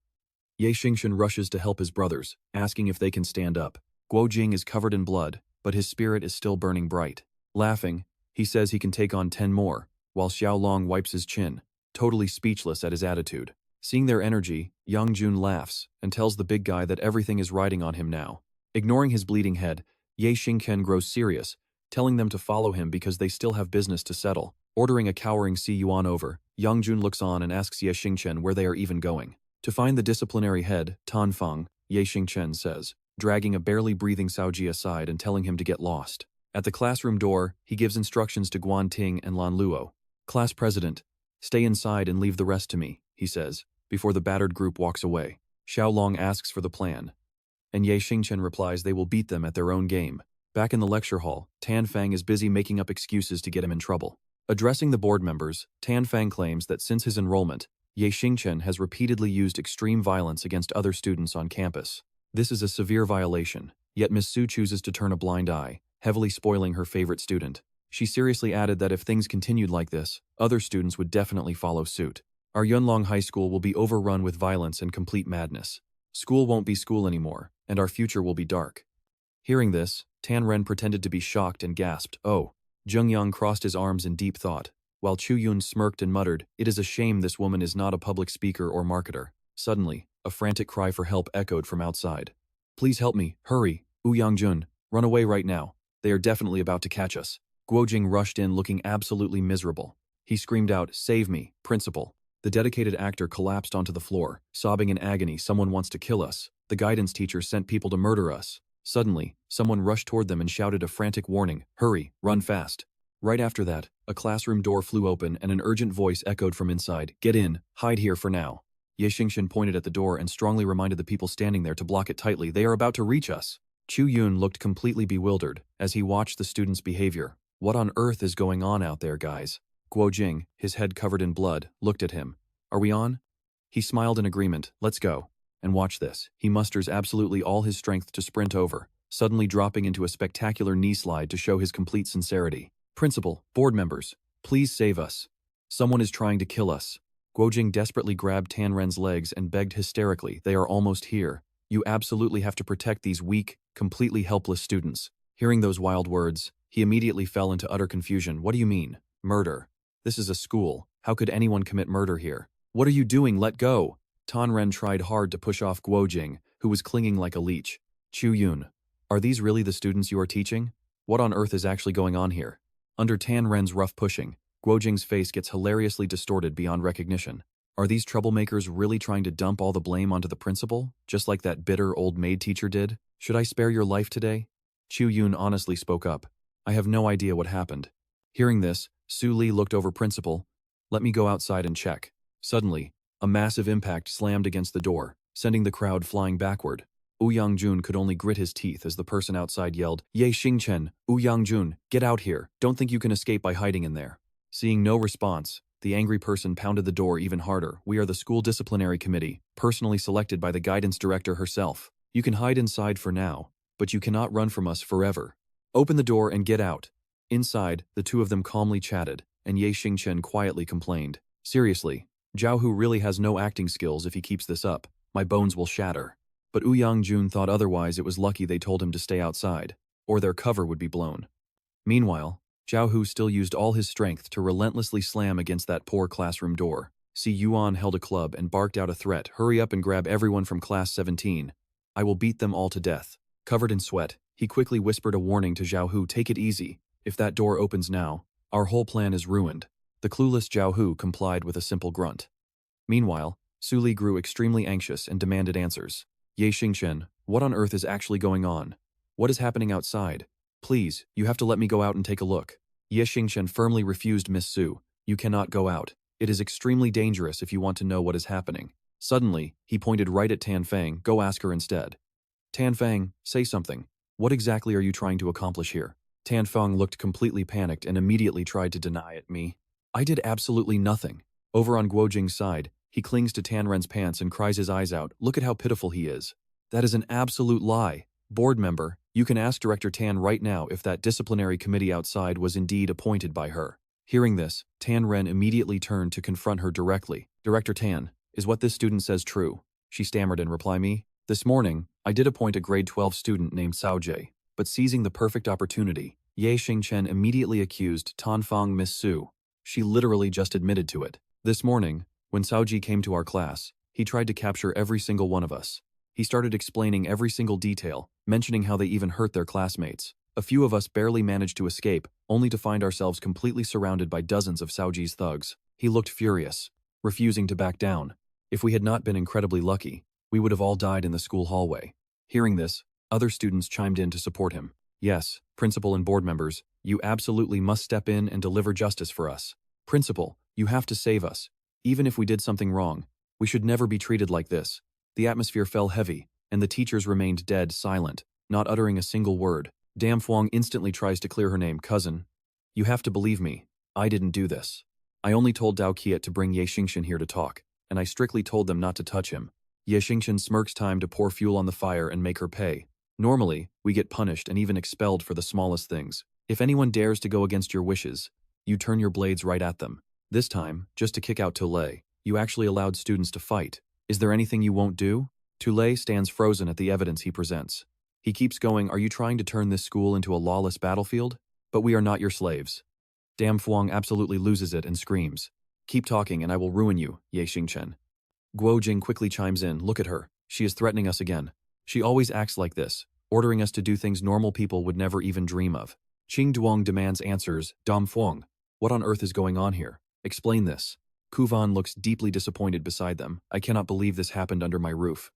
[SPEAKER 1] Ye Xingchen rushes to help his brothers, asking if they can stand up. Guojing is covered in blood, but his spirit is still burning bright. Laughing, he says he can take on 10 more, while Xiaolong wipes his chin, totally speechless at his attitude. Seeing their energy, Yang Jun laughs and tells the big guy that everything is riding on him now. Ignoring his bleeding head, Ye Xingchen grows serious, telling them to follow him because they still have business to settle. Ordering a cowering Si Yuan over, Yang Jun looks on and asks Ye Xingchen where they are even going. To find the disciplinary head, Tan Feng, Ye Xingchen says, dragging a barely breathing Cao Ji aside and telling him to get lost. At the classroom door, he gives instructions to Guan Ting and Lan Luo. Class president, stay inside and leave the rest to me, he says, before the battered group walks away. Xiaolong asks for the plan, and Ye Xingchen replies they will beat them at their own game. Back in the lecture hall, Tan Feng is busy making up excuses to get him in trouble. Addressing the board members, Tan Feng claims that since his enrollment, Xingchen has repeatedly used extreme violence against other students on campus. This is a severe violation, yet Miss Su chooses to turn a blind eye, heavily spoiling her favorite student. She seriously added that if things continued like this, other students would definitely follow suit. Our Yunlong High School will be overrun with violence and complete madness. School won't be school anymore, and our future will be dark. Hearing this, Tan Ren pretended to be shocked and gasped, "Oh." Zheng Yang crossed his arms in deep thought, while Chu Yun smirked and muttered, "It is a shame this woman is not a public speaker or marketer." Suddenly, a frantic cry for help echoed from outside. "Please help me, hurry, Yangjun, run away right now. They are definitely about to catch us." Guojing rushed in looking absolutely miserable. He screamed out, "Save me, principal." The dedicated actor collapsed onto the floor, sobbing in agony, "Someone wants to kill us. The guidance teacher sent people to murder us." Suddenly, someone rushed toward them and shouted a frantic warning, "Hurry, run fast." Right after that, a classroom door flew open and an urgent voice echoed from inside, "Get in, hide here for now." Xingchen pointed at the door and strongly reminded the people standing there to block it tightly. "They are about to reach us." Chu Yun looked completely bewildered as he watched the students' behavior. "What on earth is going on out there, guys?" Guojing, his head covered in blood, looked at him. "Are we on?" He smiled in agreement. "Let's go." And watch this. He musters absolutely all his strength to sprint over, suddenly dropping into a spectacular knee slide to show his complete sincerity. "Principal, board members, please save us. Someone is trying to kill us." Guojing desperately grabbed Tan Ren's legs and begged hysterically, "They are almost here. You absolutely have to protect these weak, completely helpless students." Hearing those wild words, he immediately fell into utter confusion. "What do you mean? Murder? This is a school. How could anyone commit murder here? What are you doing? Let go!" Tan Ren tried hard to push off Guojing, who was clinging like a leech. "Chu Yun, are these really the students you are teaching? What on earth is actually going on here?" Under Tan Ren's rough pushing, Guojing's face gets hilariously distorted beyond recognition. Are these troublemakers really trying to dump all the blame onto the principal, just like that bitter old maid teacher did? "Should I spare your life today?" Chu Yun honestly spoke up. "I have no idea what happened." Hearing this, Su Li looked over principal. "Let me go outside and check." Suddenly, a massive impact slammed against the door, sending the crowd flying backward. Yangjun could only grit his teeth as the person outside yelled, Xingchen, Yangjun, get out here. Don't think you can escape by hiding in there." Seeing no response, the angry person pounded the door even harder. "We are the school disciplinary committee, personally selected by the guidance director herself. You can hide inside for now, but you cannot run from us forever. Open the door and get out." Inside, the two of them calmly chatted, and Xingchen quietly complained, "Seriously, Zhao Hu really has no acting skills. If he keeps this up, my bones will shatter." But Yangjun thought otherwise. It was lucky they told him to stay outside, or their cover would be blown. Meanwhile, Zhao Hu still used all his strength to relentlessly slam against that poor classroom door. Si Yuan held a club and barked out a threat, "Hurry up and grab everyone from class 17. I will beat them all to death." Covered in sweat, he quickly whispered a warning to Zhao Hu, "Take it easy. If that door opens now, our whole plan is ruined." The clueless Zhao Hu complied with a simple grunt. Meanwhile, Su Li grew extremely anxious and demanded answers. Xingchen, what on earth is actually going on? What is happening outside? Please, you have to let me go out and take a look. Xingchen firmly refused Miss Su. "You cannot go out. It is extremely dangerous if you want to know what is happening." Suddenly, he pointed right at Tan Fang. "Go ask her instead." "Tan Fang, say something. What exactly are you trying to accomplish here?" Tan Fang looked completely panicked and immediately tried to deny it. "Me? I did absolutely nothing." Over on Guojing's side, he clings to Tan Ren's pants and cries his eyes out, "Look at how pitiful he is." "That is an absolute lie. Board member, you can ask Director Tan right now if that disciplinary committee outside was indeed appointed by her." Hearing this, Tan Ren immediately turned to confront her directly. "Director Tan, is what this student says true?" She stammered in reply. "Me? This morning, I did appoint a grade 12 student named Cao Jie, but seizing the perfect opportunity, Xingchen immediately accused Tan Fang Miss Su. She literally just admitted to it. This morning, when Cao Jie came to our class, he tried to capture every single one of us. He started explaining every single detail, mentioning how they even hurt their classmates. A few of us barely managed to escape, only to find ourselves completely surrounded by dozens of Cao Jie's thugs. He looked furious, refusing to back down. If we had not been incredibly lucky, we would have all died in the school hallway." Hearing this, other students chimed in to support him. "Yes, principal and board members, you absolutely must step in and deliver justice for us. Principal, you have to save us. Even if we did something wrong, we should never be treated like this." The atmosphere fell heavy, and the teachers remained dead silent, not uttering a single word. Dam Fuang instantly tries to clear her name. "Cousin, you have to believe me. I didn't do this. I only told Dao Qiat to bring Xingchen here to talk, and I strictly told them not to touch him. Xingchen smirks time to pour fuel on the fire and make her pay. Normally, we get punished and even expelled for the smallest things. If anyone dares to go against your wishes, you turn your blades right at them. This time, just to kick out Tule, you actually allowed students to fight. Is there anything you won't do? Tule stands frozen at the evidence he presents. He keeps going, are you trying to turn this school into a lawless battlefield? But we are not your slaves. Dam Fuang absolutely loses it and screams. Keep talking and I will ruin you, Ye Xingchen. Guo Jing quickly chimes in, look at her. She is threatening us again. She always acts like this, ordering us to do things normal people would never even dream of. Qing Duong demands answers, Dam Fuang. What on earth is going on here? Explain this. Kuvan looks deeply disappointed beside them. I cannot believe this happened under my roof.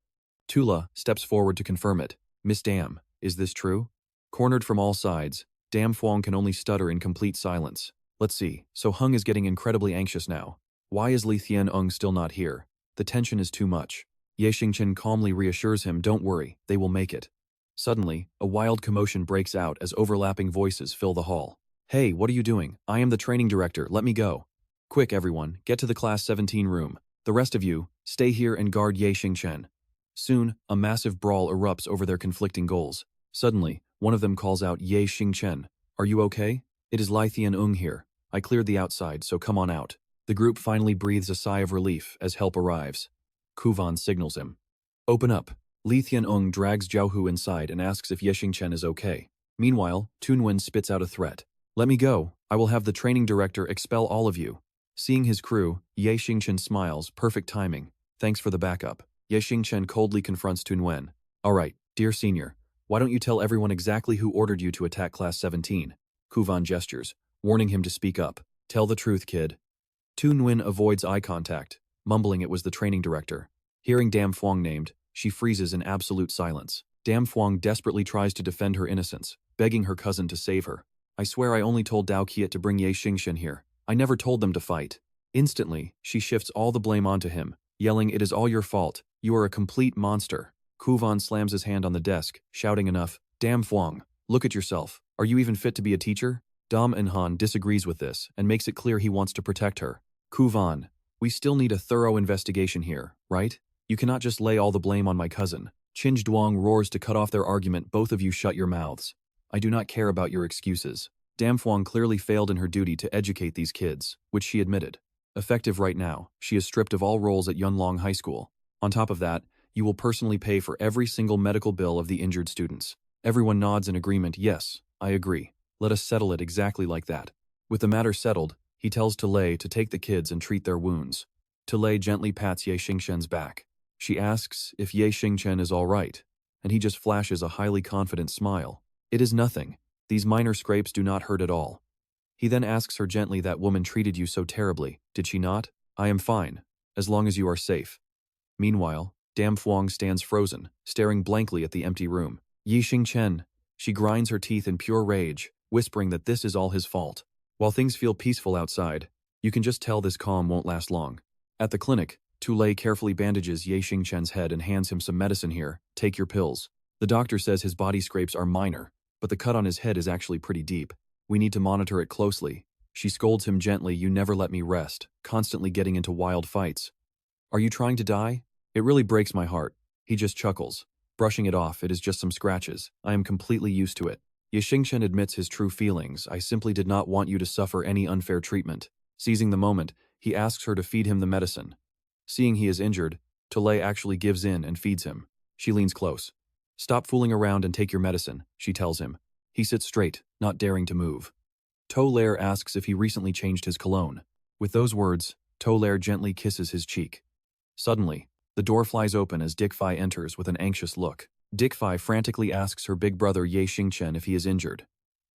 [SPEAKER 1] Tula steps forward to confirm it. Miss Dam, is this true? Cornered from all sides, Dam Fuang can only stutter in complete silence. Let's see, so Hung is getting incredibly anxious now. Why is Li Thienung still not here? The tension is too much. Ye Xingchen calmly reassures him, don't worry, they will make it. Suddenly, a wild commotion breaks out as overlapping voices fill the hall. Hey, what are you doing? I am the training director, let me go. Quick everyone, get to the class 17 room. The rest of you, stay here and guard Ye Xingchen. Soon, a massive brawl erupts over their conflicting goals. Suddenly, one of them calls out, Ye Xingchen, are you okay? It is Li Thienung here. I cleared the outside, so come on out. The group finally breathes a sigh of relief as help arrives. Kuvan signals him. Open up. Li Thienung drags Zhao Hu inside and asks if Ye Xingchen is okay. Meanwhile, Tunwen spits out a threat. Let me go. I will have the training director expel all of you. Seeing his crew, Ye Xingchen smiles, perfect timing. Thanks for the backup. Ye Xingchen coldly confronts Tunwen. Alright, dear senior, why don't you tell everyone exactly who ordered you to attack class 17? Kuvan gestures, warning him to speak up. Tell the truth, kid. Tunwen avoids eye contact, mumbling it was the training director. Hearing Dam Fuang named, she freezes in absolute silence. Dam Fuang desperately tries to defend her innocence, begging her cousin to save her. I swear I only told Dao Qiat to bring Ye Xingchen here. I never told them to fight. Instantly, she shifts all the blame onto him, yelling, it is all your fault. You are a complete monster. Kuvan slams his hand on the desk, shouting enough, Dam Fuang, look at yourself. Are you even fit to be a teacher? Dam Enhan disagrees with this and makes it clear he wants to protect her. Kuvan, we still need a thorough investigation here, right? You cannot just lay all the blame on my cousin. Qinj Duong roars to cut off their argument, both of you shut your mouths. I do not care about your excuses. Dam Fuang clearly failed in her duty to educate these kids, which she admitted. Effective right now, she is stripped of all roles at Yunlong High School. On top of that, you will personally pay for every single medical bill of the injured students. Everyone nods in agreement, yes, I agree. Let us settle it exactly like that. With the matter settled, he tells Tule to take the kids and treat their wounds. Tule gently pats Ye Xingchen's back. She asks if Ye Xingchen is all right, and he just flashes a highly confident smile. It is nothing. These minor scrapes do not hurt at all. He then asks her gently, that woman treated you so terribly, did she not? I am fine, as long as you are safe. Meanwhile, Dam Fuang stands frozen, staring blankly at the empty room. Ye Xingchen. She grinds her teeth in pure rage, whispering that this is all his fault. While things feel peaceful outside, you can just tell this calm won't last long. At the clinic, Tule carefully bandages Ye Xingchen's head and hands him some medicine here. Take your pills. The doctor says his body scrapes are minor, but the cut on his head is actually pretty deep. We need to monitor it closely. She scolds him gently, you never let me rest, constantly getting into wild fights. Are you trying to die? It really breaks my heart. He just chuckles. Brushing it off, it is just some scratches. I am completely used to it. Ye Xingchen admits his true feelings. I simply did not want you to suffer any unfair treatment. Seizing the moment, he asks her to feed him the medicine. Seeing he is injured, Tule actually gives in and feeds him. She leans close. Stop fooling around and take your medicine, she tells him. He sits straight, not daring to move. Tolaire asks if he recently changed his cologne. With those words, Tolaire gently kisses his cheek. Suddenly, the door flies open as Dick Fai enters with an anxious look. Dick Fai frantically asks her big brother Ye Xingchen if he is injured.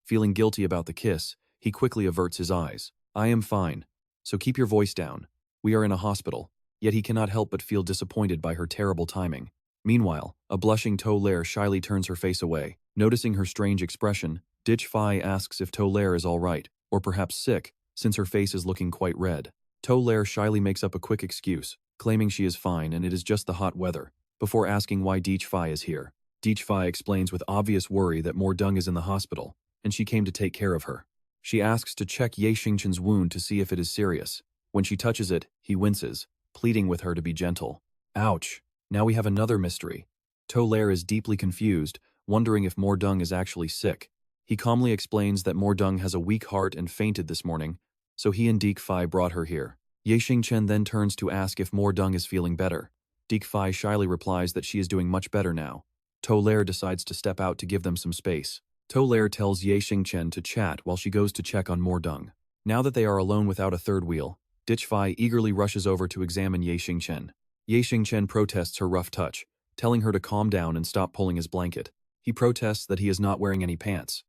[SPEAKER 1] Feeling guilty about the kiss, he quickly averts his eyes. I am fine, so keep your voice down. We are in a hospital, yet he cannot help but feel disappointed by her terrible timing. Meanwhile, a blushing Tolaire shyly turns her face away. Noticing her strange expression, Ditch Fai asks if Tolaire is all right, or perhaps sick, since her face is looking quite red. Tolaire shyly makes up a quick excuse, claiming she is fine and it is just the hot weather, before asking why Ditch Fai is here. Ditch Fai explains with obvious worry that Mo Dung is in the hospital, and she came to take care of her. She asks to check Ye Xingchen's wound to see if it is serious. When she touches it, he winces. pleading with her to be gentle. Ouch. Now we have another mystery. To Lair is deeply confused, wondering if Mordung is actually sick. He calmly explains that Mordung has a weak heart and fainted this morning, so he and Deek Fai brought her here. Ye Xingchen then turns to ask if Mordung is feeling better. Deek Fai shyly replies that she is doing much better now. To Lair decides to step out to give them some space. To Lair tells Ye Xingchen to chat while she goes to check on Mordung. Now that they are alone without a third wheel, Ditch Fai eagerly rushes over to examine Ye Xingchen. Ye Xingchen protests her rough touch, telling her to calm down and stop pulling his blanket. He protests that he is not wearing any pants.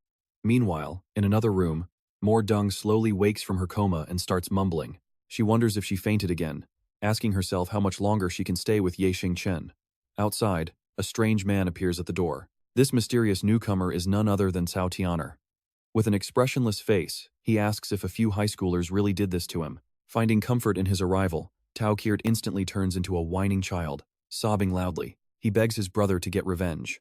[SPEAKER 1] Meanwhile, in another room, Mordung slowly wakes from her coma and starts mumbling. She wonders if she fainted again, asking herself how much longer she can stay with Ye Xingchen. Outside, a strange man appears at the door. This mysterious newcomer is none other than Cao Tianer. With an expressionless face, he asks if a few high schoolers really did this to him. Finding comfort in his arrival, Tao Kirt instantly turns into a whining child, sobbing loudly. He begs his brother to get revenge.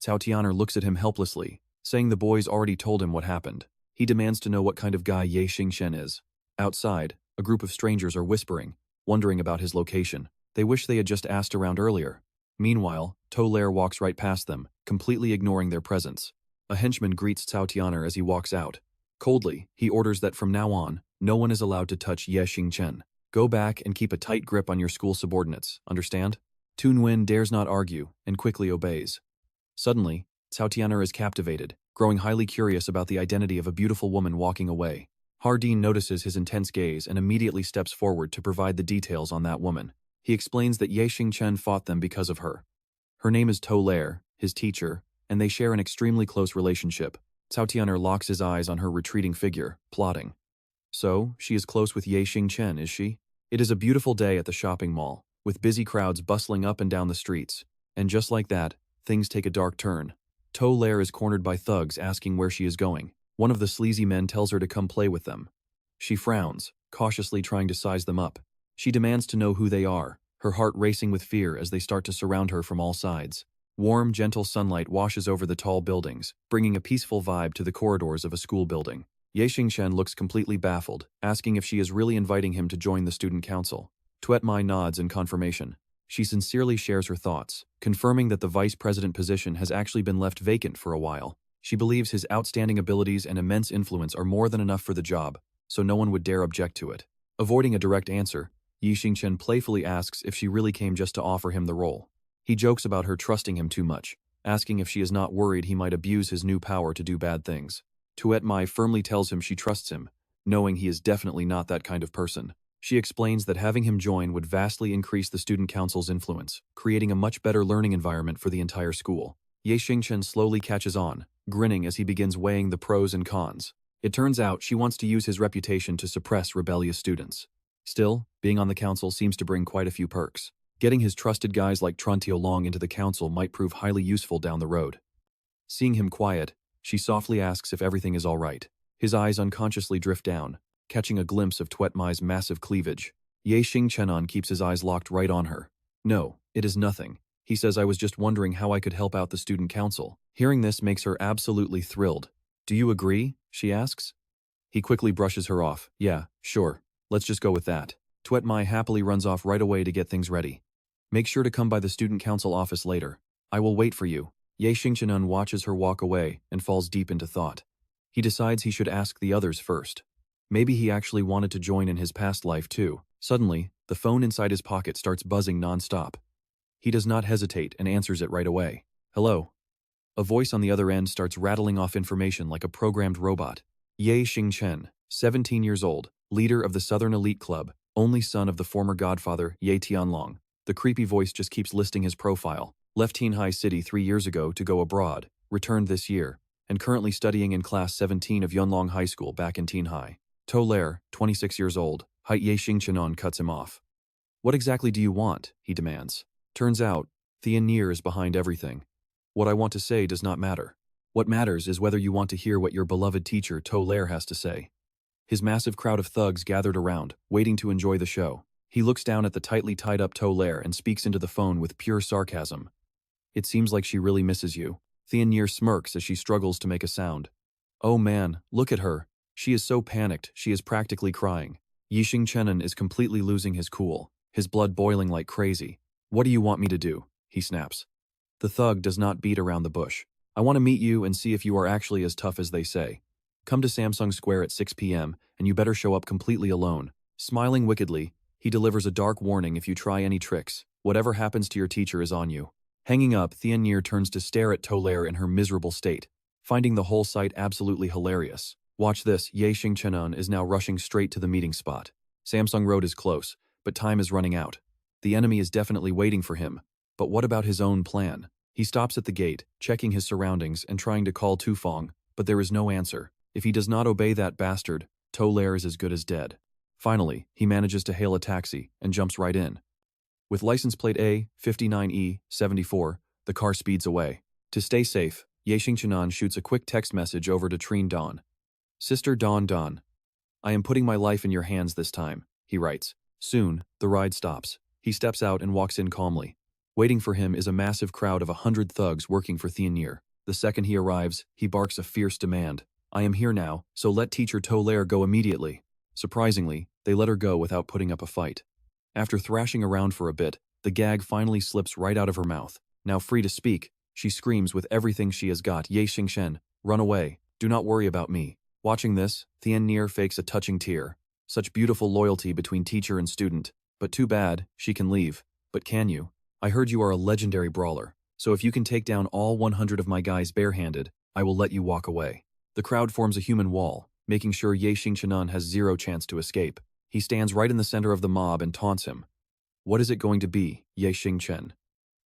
[SPEAKER 1] Cao Tianer looks at him helplessly, saying the boys already told him what happened. He demands to know what kind of guy Ye Xingchen is. Outside, a group of strangers are whispering, wondering about his location. They wish they had just asked around earlier. Meanwhile, To Lair walks right past them, completely ignoring their presence. A henchman greets Cao Tianer as he walks out. Coldly, he orders that from now on, no one is allowed to touch Ye Xingchen. Go back and keep a tight grip on your school subordinates, understand? Tu Nguyen dares not argue, and quickly obeys. Suddenly, Cao Tianer is captivated, growing highly curious about the identity of a beautiful woman walking away. Hardin notices his intense gaze and immediately steps forward to provide the details on that woman. He explains that Ye Xingchen fought them because of her. Her name is To Lair, his teacher, and they share an extremely close relationship. Cao Tianer locks his eyes on her retreating figure, plotting. So, she is close with Ye Xingchen, is she? It is a beautiful day at the shopping mall, with busy crowds bustling up and down the streets. And just like that, things take a dark turn. To Lair is cornered by thugs asking where she is going. One of the sleazy men tells her to come play with them. She frowns, cautiously trying to size them up. She demands to know who they are, her heart racing with fear as they start to surround her from all sides. Warm, gentle sunlight washes over the tall buildings, bringing a peaceful vibe to the corridors of a school building. Ye Xingchen looks completely baffled, asking if she is really inviting him to join the student council. Tuet Mai nods in confirmation. She sincerely shares her thoughts, confirming that the vice president position has actually been left vacant for a while. She believes his outstanding abilities and immense influence are more than enough for the job, so no one would dare object to it. Avoiding a direct answer, Ye Xingchen playfully asks if she really came just to offer him the role. He jokes about her trusting him too much, asking if she is not worried he might abuse his new power to do bad things. Tuet Mai firmly tells him she trusts him, knowing he is definitely not that kind of person. She explains that having him join would vastly increase the student council's influence, creating a much better learning environment for the entire school. Ye Xingchen slowly catches on, grinning as he begins weighing the pros and cons. It turns out she wants to use his reputation to suppress rebellious students. Still, being on the council seems to bring quite a few perks. Getting his trusted guys like Yunlong into the council might prove highly useful down the road. Seeing him quiet, she softly asks if everything is all right. His eyes unconsciously drift down, catching a glimpse of Tuet Mai's massive cleavage. Ye Xingchen keeps his eyes locked right on her. No, it is nothing. He says, I was just wondering how I could help out the student council. Hearing this makes her absolutely thrilled. Do you agree? She asks. He quickly brushes her off. Yeah, sure. Let's just go with that. Tuet Mai happily runs off right away to get things ready. Make sure to come by the student council office later. I will wait for you. Ye Xingchen watches her walk away and falls deep into thought. He decides he should ask the others first. Maybe he actually wanted to join in his past life too. Suddenly, the phone inside his pocket starts buzzing non-stop. He does not hesitate and answers it right away. Hello. A voice on the other end starts rattling off information like a programmed robot. Ye Xingchen, 17 years old, leader of the Southern Elite Club, only son of the former godfather Ye Tianlong. The creepy voice just keeps listing his profile. Left Jinghai City 3 years ago to go abroad, returned this year, and currently studying in class 17 of Yunlong High School back in Jinghai. To Lair, 26 years old, Ye Xingchen cuts him off. What exactly do you want? He demands. Turns out, Nier is behind everything. What I want to say does not matter. What matters is whether you want to hear what your beloved teacher To Lair has to say. His massive crowd of thugs gathered around, waiting to enjoy the show. He looks down at the tightly tied up To Lair and speaks into the phone with pure sarcasm. It seems like she really misses you. Nier smirks as she struggles to make a sound. Oh man, look at her. She is so panicked, she is practically crying. Ye Xingchen is completely losing his cool. his blood boiling like crazy. "What do you want me to do?" he snaps. The thug does not beat around the bush. "I want to meet you and see if you are actually as tough as they say. Come to Samsung Square at 6 p.m., and you better show up completely alone." Smiling wickedly, he delivers a dark warning: if you try any tricks, whatever happens to your teacher is on you. Hanging up, Tian'er turns to stare at Tolaire in her miserable state, finding the whole sight absolutely hilarious. Watch this, Xingchen is now rushing straight to the meeting spot. Samsung Road is close, but time is running out. The enemy is definitely waiting for him. But what about his own plan? He stops at the gate, checking his surroundings and trying to call Tufong, but there is no answer. If he does not obey that bastard, Tolaire is as good as dead. Finally, he manages to hail a taxi and jumps right in. With license plate A59E74, the car speeds away. To stay safe, Xingchen shoots a quick text message over to Trine Dawn. "Sister Dawn, I am putting my life in your hands this time," he writes. Soon, the ride stops. He steps out and walks in calmly. Waiting for him is a massive crowd of 100 thugs working for Tian'er. The second he arrives, he barks a fierce demand. "I am here now, so let teacher Tolaire go immediately." Surprisingly, they let her go without putting up a fight. After thrashing around for a bit, the gag finally slips right out of her mouth. Now free to speak, she screams with everything she has got, "Xingchen, run away, do not worry about me." Watching this, Tian'er fakes a touching tear. Such beautiful loyalty between teacher and student. But too bad, she can leave. But can you? I heard you are a legendary brawler, so if you can take down all 100 of my guys barehanded, I will let you walk away. The crowd forms a human wall, making sure Xingchen has zero chance to escape. He stands right in the center of the mob and taunts him. "What is it going to be, Xingchen?"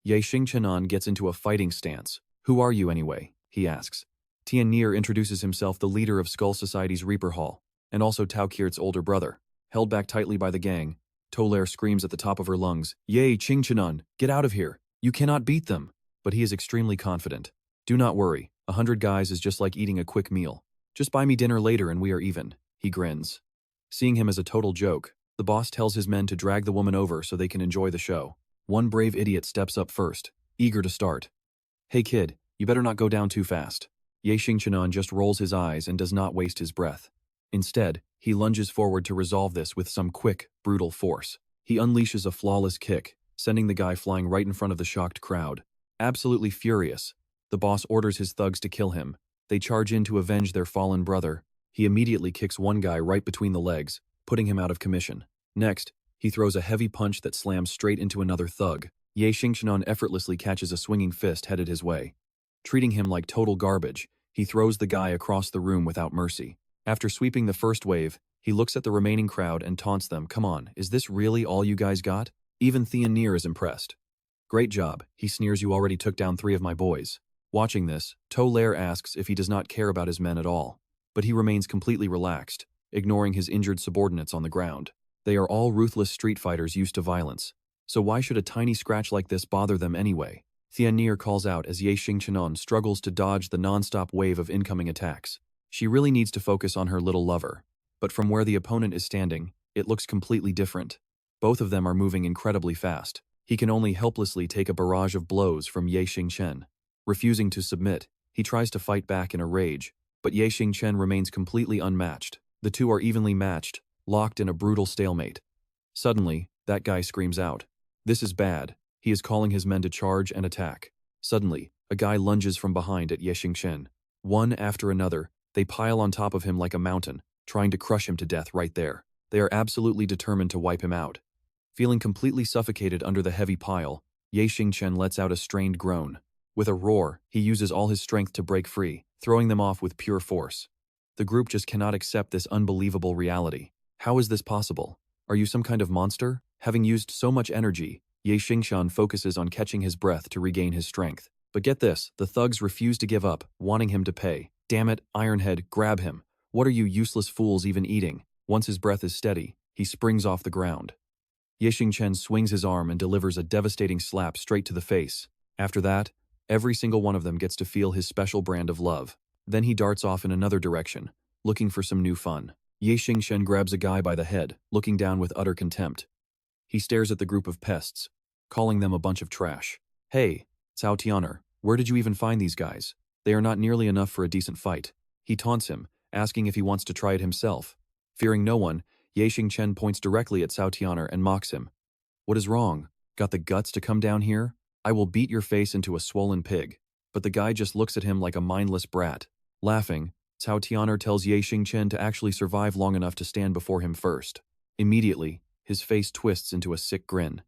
[SPEAKER 1] Xingchen gets into a fighting stance. "Who are you anyway?" he asks. Tian'er introduces himself, the leader of Skull Society's Reaper Hall, and also Tao Kirt's older brother. Held back tightly by the gang, Tolaire screams at the top of her lungs, "Xingchen, get out of here! You cannot beat them!" But he is extremely confident. "Do not worry, 100 guys is just like eating a quick meal. Just buy me dinner later and we are even," he grins. Seeing him as a total joke, the boss tells his men to drag the woman over so they can enjoy the show. One brave idiot steps up first, eager to start. "Hey kid, you better not go down too fast." Xingchen just rolls his eyes and does not waste his breath. Instead, he lunges forward to resolve this with some quick, brutal force. He unleashes a flawless kick, sending the guy flying right in front of the shocked crowd. Absolutely furious, the boss orders his thugs to kill him. They charge in to avenge their fallen brother. He immediately kicks one guy right between the legs, putting him out of commission. Next, he throws a heavy punch that slams straight into another thug. Xingchen effortlessly catches a swinging fist headed his way. Treating him like total garbage, he throws the guy across the room without mercy. After sweeping the first wave, he looks at the remaining crowd and taunts them. "Come on, is this really all you guys got?" Even Tian'er is impressed. "Great job," he sneers, "you already took down 3 of my boys." Watching this, Tolaire asks if he does not care about his men at all. But he remains completely relaxed, ignoring his injured subordinates on the ground. They are all ruthless street fighters used to violence. So why should a tiny scratch like this bother them anyway? Tian'er calls out as Xingchen struggles to dodge the non-stop wave of incoming attacks. She really needs to focus on her little lover. But from where the opponent is standing, it looks completely different. Both of them are moving incredibly fast. He can only helplessly take a barrage of blows from Xingchen. Refusing to submit, he tries to fight back in a rage, but Xingchen remains completely unmatched. The two are evenly matched, locked in a brutal stalemate. Suddenly, that guy screams out. This is bad. He is calling his men to charge and attack. Suddenly, a guy lunges from behind at Xingchen. One after another, they pile on top of him like a mountain, trying to crush him to death right there. They are absolutely determined to wipe him out. Feeling completely suffocated under the heavy pile, Xingchen lets out a strained groan. With a roar, he uses all his strength to break free, throwing them off with pure force. The group just cannot accept this unbelievable reality. How is this possible? Are you some kind of monster? Having used so much energy, Xingchen focuses on catching his breath to regain his strength. But get this, the thugs refuse to give up, wanting him to pay. "Damn it, Ironhead, grab him. What are you useless fools even eating?" Once his breath is steady, he springs off the ground. Xingchen swings his arm and delivers a devastating slap straight to the face. After that, every single one of them gets to feel his special brand of love. Then he darts off in another direction, looking for some new fun. Xingchen grabs a guy by the head, looking down with utter contempt. He stares at the group of pests, calling them a bunch of trash. "Hey, Cao Tian'er, where did you even find these guys? They are not nearly enough for a decent fight." He taunts him, asking if he wants to try it himself. Fearing no one, Xingchen points directly at Cao Tian'er and mocks him. "What is wrong? Got the guts to come down here? I will beat your face into a swollen pig." But the guy just looks at him like a mindless brat. Laughing, Cao Tian'er tells Ye Xingchen to actually survive long enough to stand before him first. Immediately, his face twists into a sick grin.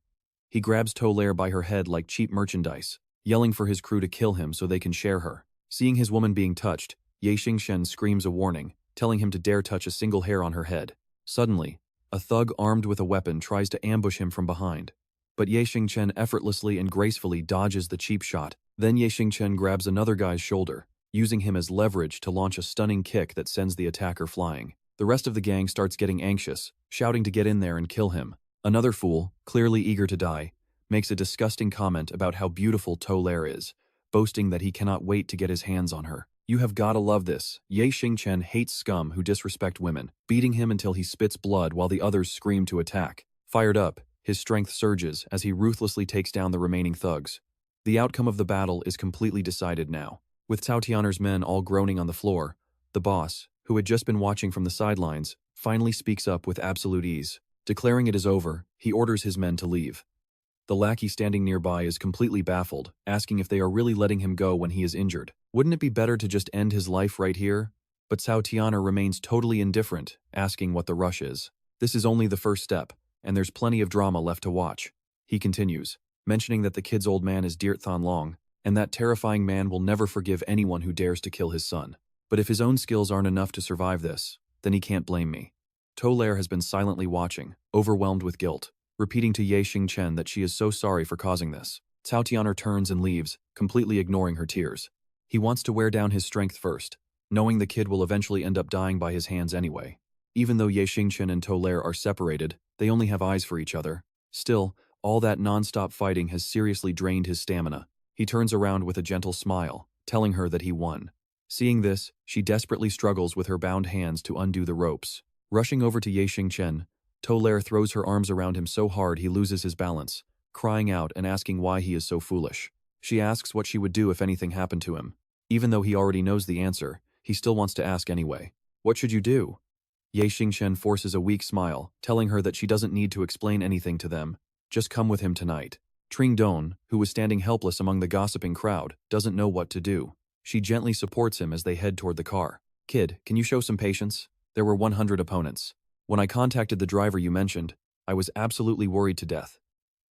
[SPEAKER 1] He grabs Tolaire by her head like cheap merchandise, yelling for his crew to kill him so they can share her. Seeing his woman being touched, Ye Xingchen screams a warning, telling him to dare touch a single hair on her head. Suddenly, a thug armed with a weapon tries to ambush him from behind. But Ye Xingchen effortlessly and gracefully dodges the cheap shot. Then Ye Xingchen grabs another guy's shoulder, using him as leverage to launch a stunning kick that sends the attacker flying. The rest of the gang starts getting anxious, shouting to get in there and kill him. Another fool, clearly eager to die, makes a disgusting comment about how beautiful Tolaire is, boasting that he cannot wait to get his hands on her. You have gotta love this. Ye Xingchen hates scum who disrespect women, beating him until he spits blood while the others scream to attack. Fired up, his strength surges as he ruthlessly takes down the remaining thugs. The outcome of the battle is completely decided now. With Cao Tian'er's men all groaning on the floor, the boss, who had just been watching from the sidelines, finally speaks up with absolute ease. Declaring it is over, he orders his men to leave. The lackey standing nearby is completely baffled, asking if they are really letting him go when he is injured. Wouldn't it be better to just end his life right here? But Cao Tian'er remains totally indifferent, asking what the rush is. This is only the first step, and there's plenty of drama left to watch. He continues, mentioning that the kid's old man is Yunlong, and that terrifying man will never forgive anyone who dares to kill his son. But if his own skills aren't enough to survive this, then he can't blame me. Tolaire has been silently watching, overwhelmed with guilt, repeating to Ye Xingchen that she is so sorry for causing this. Cao Tian'er turns and leaves, completely ignoring her tears. He wants to wear down his strength first, knowing the kid will eventually end up dying by his hands anyway. Even though Ye Xingchen and Tolaire are separated, they only have eyes for each other. Still, all that non-stop fighting has seriously drained his stamina. He turns around with a gentle smile, telling her that he won. Seeing this, she desperately struggles with her bound hands to undo the ropes. Rushing over to Ye Xingchen, Tolaire throws her arms around him so hard he loses his balance, crying out and asking why he is so foolish. She asks what she would do if anything happened to him. Even though he already knows the answer, he still wants to ask anyway. What should you do? Ye Xingchen forces a weak smile, telling her that she doesn't need to explain anything to them. Just come with him tonight. Tring Don, who was standing helpless among the gossiping crowd, doesn't know what to do. She gently supports him as they head toward the car. Kid, can you show some patience? There were 100 opponents. When I contacted the driver you mentioned, I was absolutely worried to death.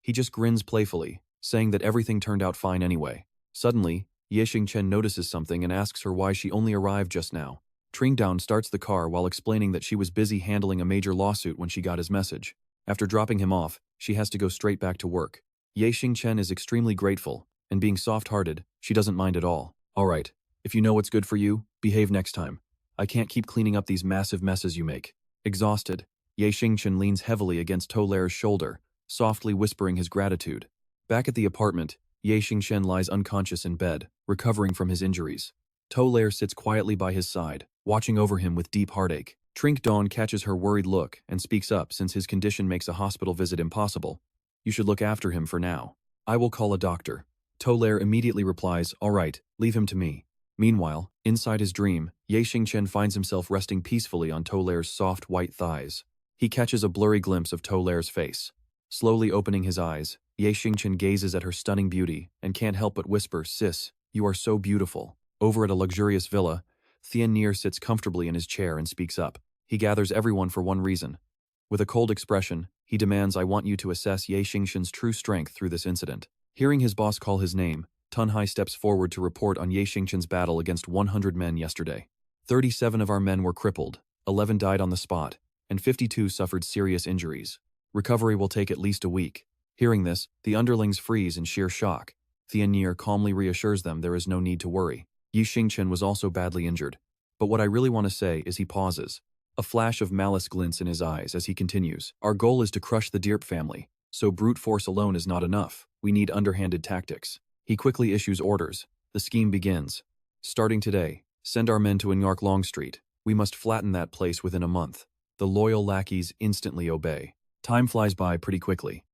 [SPEAKER 1] He just grins playfully, saying that everything turned out fine anyway. Suddenly, Ye Xingchen notices something and asks her why she only arrived just now. Tring Don starts the car while explaining that she was busy handling a major lawsuit when she got his message. After dropping him off, she has to go straight back to work. Ye Xingchen is extremely grateful, and being soft-hearted, she doesn't mind at all. Alright, if you know what's good for you, behave next time. I can't keep cleaning up these massive messes you make. Exhausted, Ye Xingchen leans heavily against Tolaire's shoulder, softly whispering his gratitude. Back at the apartment, Ye Xingchen lies unconscious in bed, recovering from his injuries. Tolaire sits quietly by his side, watching over him with deep heartache. Trink Dawn catches her worried look and speaks up since his condition makes a hospital visit impossible. You should look after him for now. I will call a doctor. Tolaire immediately replies, all right, leave him to me. Meanwhile, inside his dream, Ye Xingchen finds himself resting peacefully on Tolaire's soft white thighs. He catches a blurry glimpse of Tolaire's face. Slowly opening his eyes, Ye Xingchen gazes at her stunning beauty and can't help but whisper, sis, you are so beautiful. Over at a luxurious villa, Thien Nier sits comfortably in his chair and speaks up. He gathers everyone for one reason. With a cold expression, he demands, I want you to assess Ye Xingchen's true strength through this incident. Hearing his boss call his name, Tunhai steps forward to report on Ye Xingchen's battle against 100 men yesterday. 37 of our men were crippled, 11 died on the spot, and 52 suffered serious injuries. Recovery will take at least a week. Hearing this, the underlings freeze in sheer shock. Thien Nier calmly reassures them there is no need to worry. Ye Xingchen was also badly injured. But what I really want to say is he pauses. A flash of malice glints in his eyes as he continues. Our goal is to crush the Dirp family, so brute force alone is not enough. We need underhanded tactics. He quickly issues orders. The scheme begins. Starting today, send our men to Enyark Longstreet. We must flatten that place within a month. The loyal lackeys instantly obey. Time flies by pretty quickly.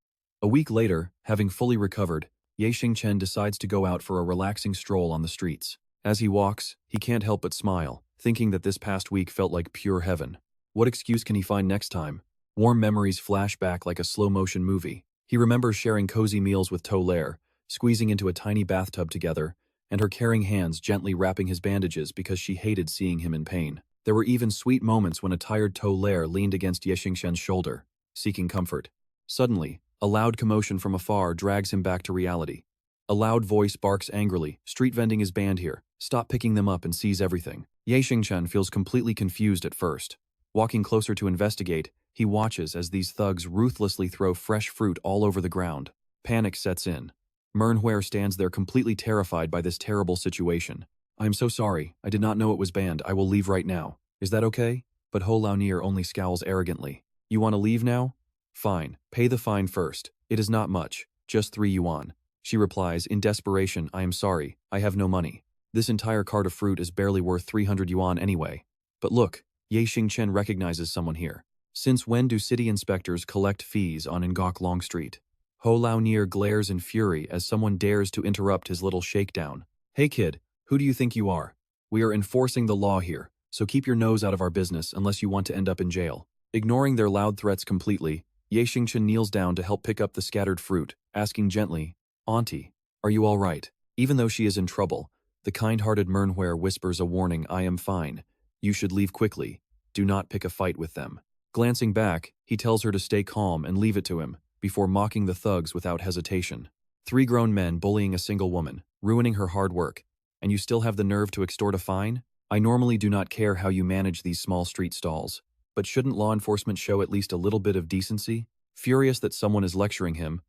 [SPEAKER 1] A week later, having fully recovered, Ye Xingchen decides to go out for a relaxing stroll on the streets. As he walks, he can't help but smile, thinking that this past week felt like pure heaven. What excuse can he find next time? Warm memories flash back like a slow-motion movie. He remembers sharing cozy meals with Tolaire, squeezing into a tiny bathtub together, and her caring hands gently wrapping his bandages because she hated seeing him in pain. There were even sweet moments when a tired Tolaire leaned against Xingchen's shoulder, seeking comfort. Suddenly, a loud commotion from afar drags him back to reality. A loud voice barks angrily, "Street vending is banned here. Stop picking them up and seize everything." Xingchen feels completely confused at first. Walking closer to investigate, he watches as these thugs ruthlessly throw fresh fruit all over the ground. Panic sets in. Manhwa stands there completely terrified by this terrible situation. "I am so sorry. I did not know it was banned. I will leave right now. Is that okay?" But Ho Laonier only scowls arrogantly. "You want to leave now? Fine. Pay the fine first. It is not much. Just 3 yuan. She replies, in desperation, "I am sorry. I have no money. This entire cart of fruit is barely worth 300 yuan anyway." But look, Xingchen recognizes someone here. Since when do city inspectors collect fees on Ngok Long Street? Ho Laonier glares in fury as someone dares to interrupt his little shakedown. "Hey kid, who do you think you are? We are enforcing the law here, so keep your nose out of our business unless you want to end up in jail." Ignoring their loud threats completely, Xingchen kneels down to help pick up the scattered fruit, asking gently, "Auntie, are you all right?" Even though she is in trouble, the kind-hearted Manhwa whispers a warning, "I am fine. You should leave quickly. Do not pick a fight with them." Glancing back, he tells her to stay calm and leave it to him, before mocking the thugs without hesitation. 3 grown men bullying a single woman, ruining her hard work, and you still have the nerve to extort a fine? I normally do not care how you manage these small street stalls, but shouldn't law enforcement show at least a little bit of decency? Furious that someone is lecturing him,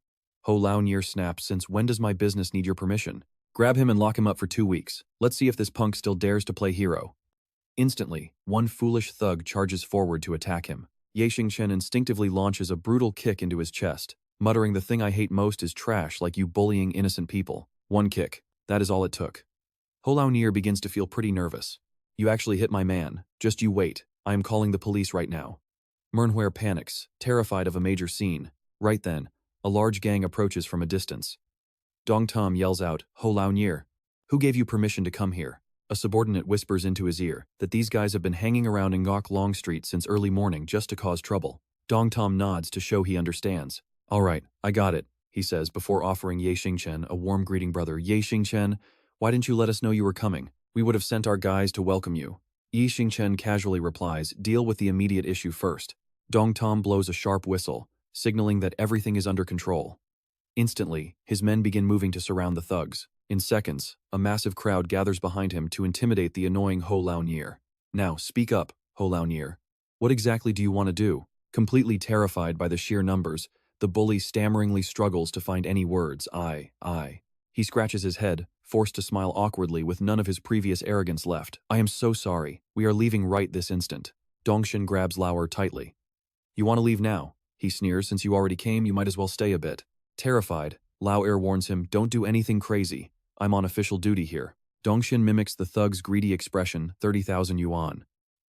[SPEAKER 1] Ho Laonier snaps, "Since when does my business need your permission? Grab him and lock him up for 2 weeks. Let's see if this punk still dares to play hero." Instantly, one foolish thug charges forward to attack him. Xingchen instinctively launches a brutal kick into his chest, muttering, "The thing I hate most is trash like you bullying innocent people." One kick. That is all it took. Ho Laonier begins to feel pretty nervous. "You actually hit my man. Just you wait. I am calling the police right now." Manhwa panics, terrified of a major scene. Right then, a large gang approaches from a distance. Dong Tom yells out, "Ho Laonier, who gave you permission to come here?" A subordinate whispers into his ear that these guys have been hanging around Ngok Long Street since early morning just to cause trouble. Dong Tom nods to show he understands. "All right, I got it," he says before offering Xingchen a warm greeting. "Brother Xingchen, why didn't you let us know you were coming? We would have sent our guys to welcome you." Xingchen casually replies, "Deal with the immediate issue first." Dong Tom blows a sharp whistle, signaling that everything is under control. Instantly, his men begin moving to surround the thugs. In seconds, a massive crowd gathers behind him to intimidate the annoying Ho Laonier. "Now, speak up, Ho Laonier. What exactly do you want to do?" Completely terrified by the sheer numbers, the bully stammeringly struggles to find any words. I. He scratches his head, forced to smile awkwardly with none of his previous arrogance left. "I am so sorry. We are leaving right this instant." Dongshin grabs Lauer tightly. "You want to leave now?" he sneers. "Since you already came, you might as well stay a bit." Terrified, Lauer warns him, "Don't do anything crazy. I'm on official duty here." Dongshin mimics the thug's greedy expression, 30,000 yuan.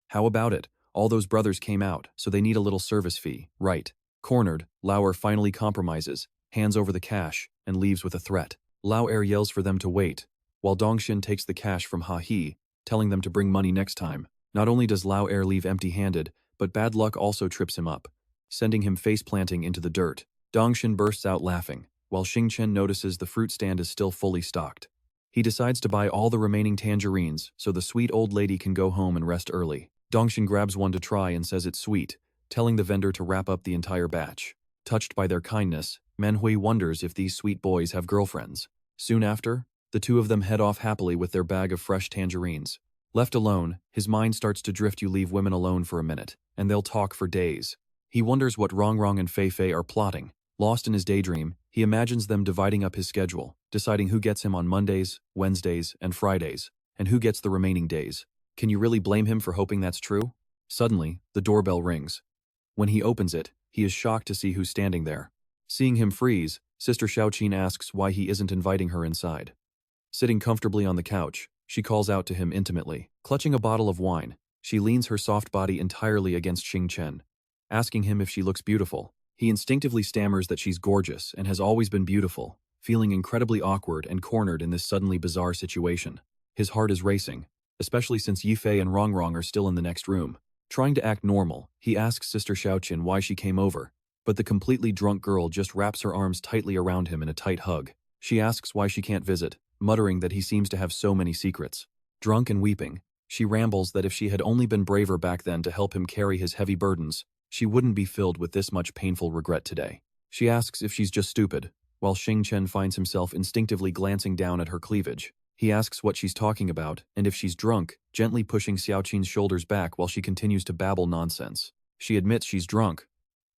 [SPEAKER 1] "How about it? All those brothers came out, so they need a little service fee, right?" Cornered, Lauer finally compromises, hands over the cash, and leaves with a threat. Lauer yells for them to wait, while Dongshin takes the cash from Ha-He, telling them to bring money next time. Not only does Lauer leave empty-handed, but bad luck also trips him up, sending him face-planting into the dirt. Dongshin bursts out laughing, while Xingchen notices the fruit stand is still fully stocked. He decides to buy all the remaining tangerines so the sweet old lady can go home and rest early. Dongshin grabs one to try and says it's sweet, telling the vendor to wrap up the entire batch. Touched by their kindness, Manhwa wonders if these sweet boys have girlfriends. Soon after, the two of them head off happily with their bag of fresh tangerines. Left alone, his mind starts to drift. You leave women alone for a minute, and they'll talk for days. He wonders what Rongrong and Fei Fei are plotting. Lost in his daydream, he imagines them dividing up his schedule, deciding who gets him on Mondays, Wednesdays, and Fridays, and who gets the remaining days. Can you really blame him for hoping that's true? Suddenly, the doorbell rings. When he opens it, he is shocked to see who's standing there. Seeing him freeze, Sister Xiaoqin asks why he isn't inviting her inside. Sitting comfortably on the couch, she calls out to him intimately. Clutching a bottle of wine, she leans her soft body entirely against Xingchen, asking him if she looks beautiful. He instinctively stammers that she's gorgeous and has always been beautiful, feeling incredibly awkward and cornered in this suddenly bizarre situation. His heart is racing, especially since Yifei and Rongrong are still in the next room. Trying to act normal, he asks Sister Xiaoqin why she came over, But the completely drunk girl just wraps her arms tightly around him in a tight hug. She asks why she can't visit, muttering that he seems to have so many secrets. Drunk and weeping, she rambles that if she had only been braver back then to help him carry his heavy burdens, she wouldn't be filled with this much painful regret today. She asks if she's just stupid, while Xingchen finds himself instinctively glancing down at her cleavage. He asks what she's talking about, and if she's drunk, gently pushing Xiaoqin's shoulders back while she continues to babble nonsense. She admits she's drunk,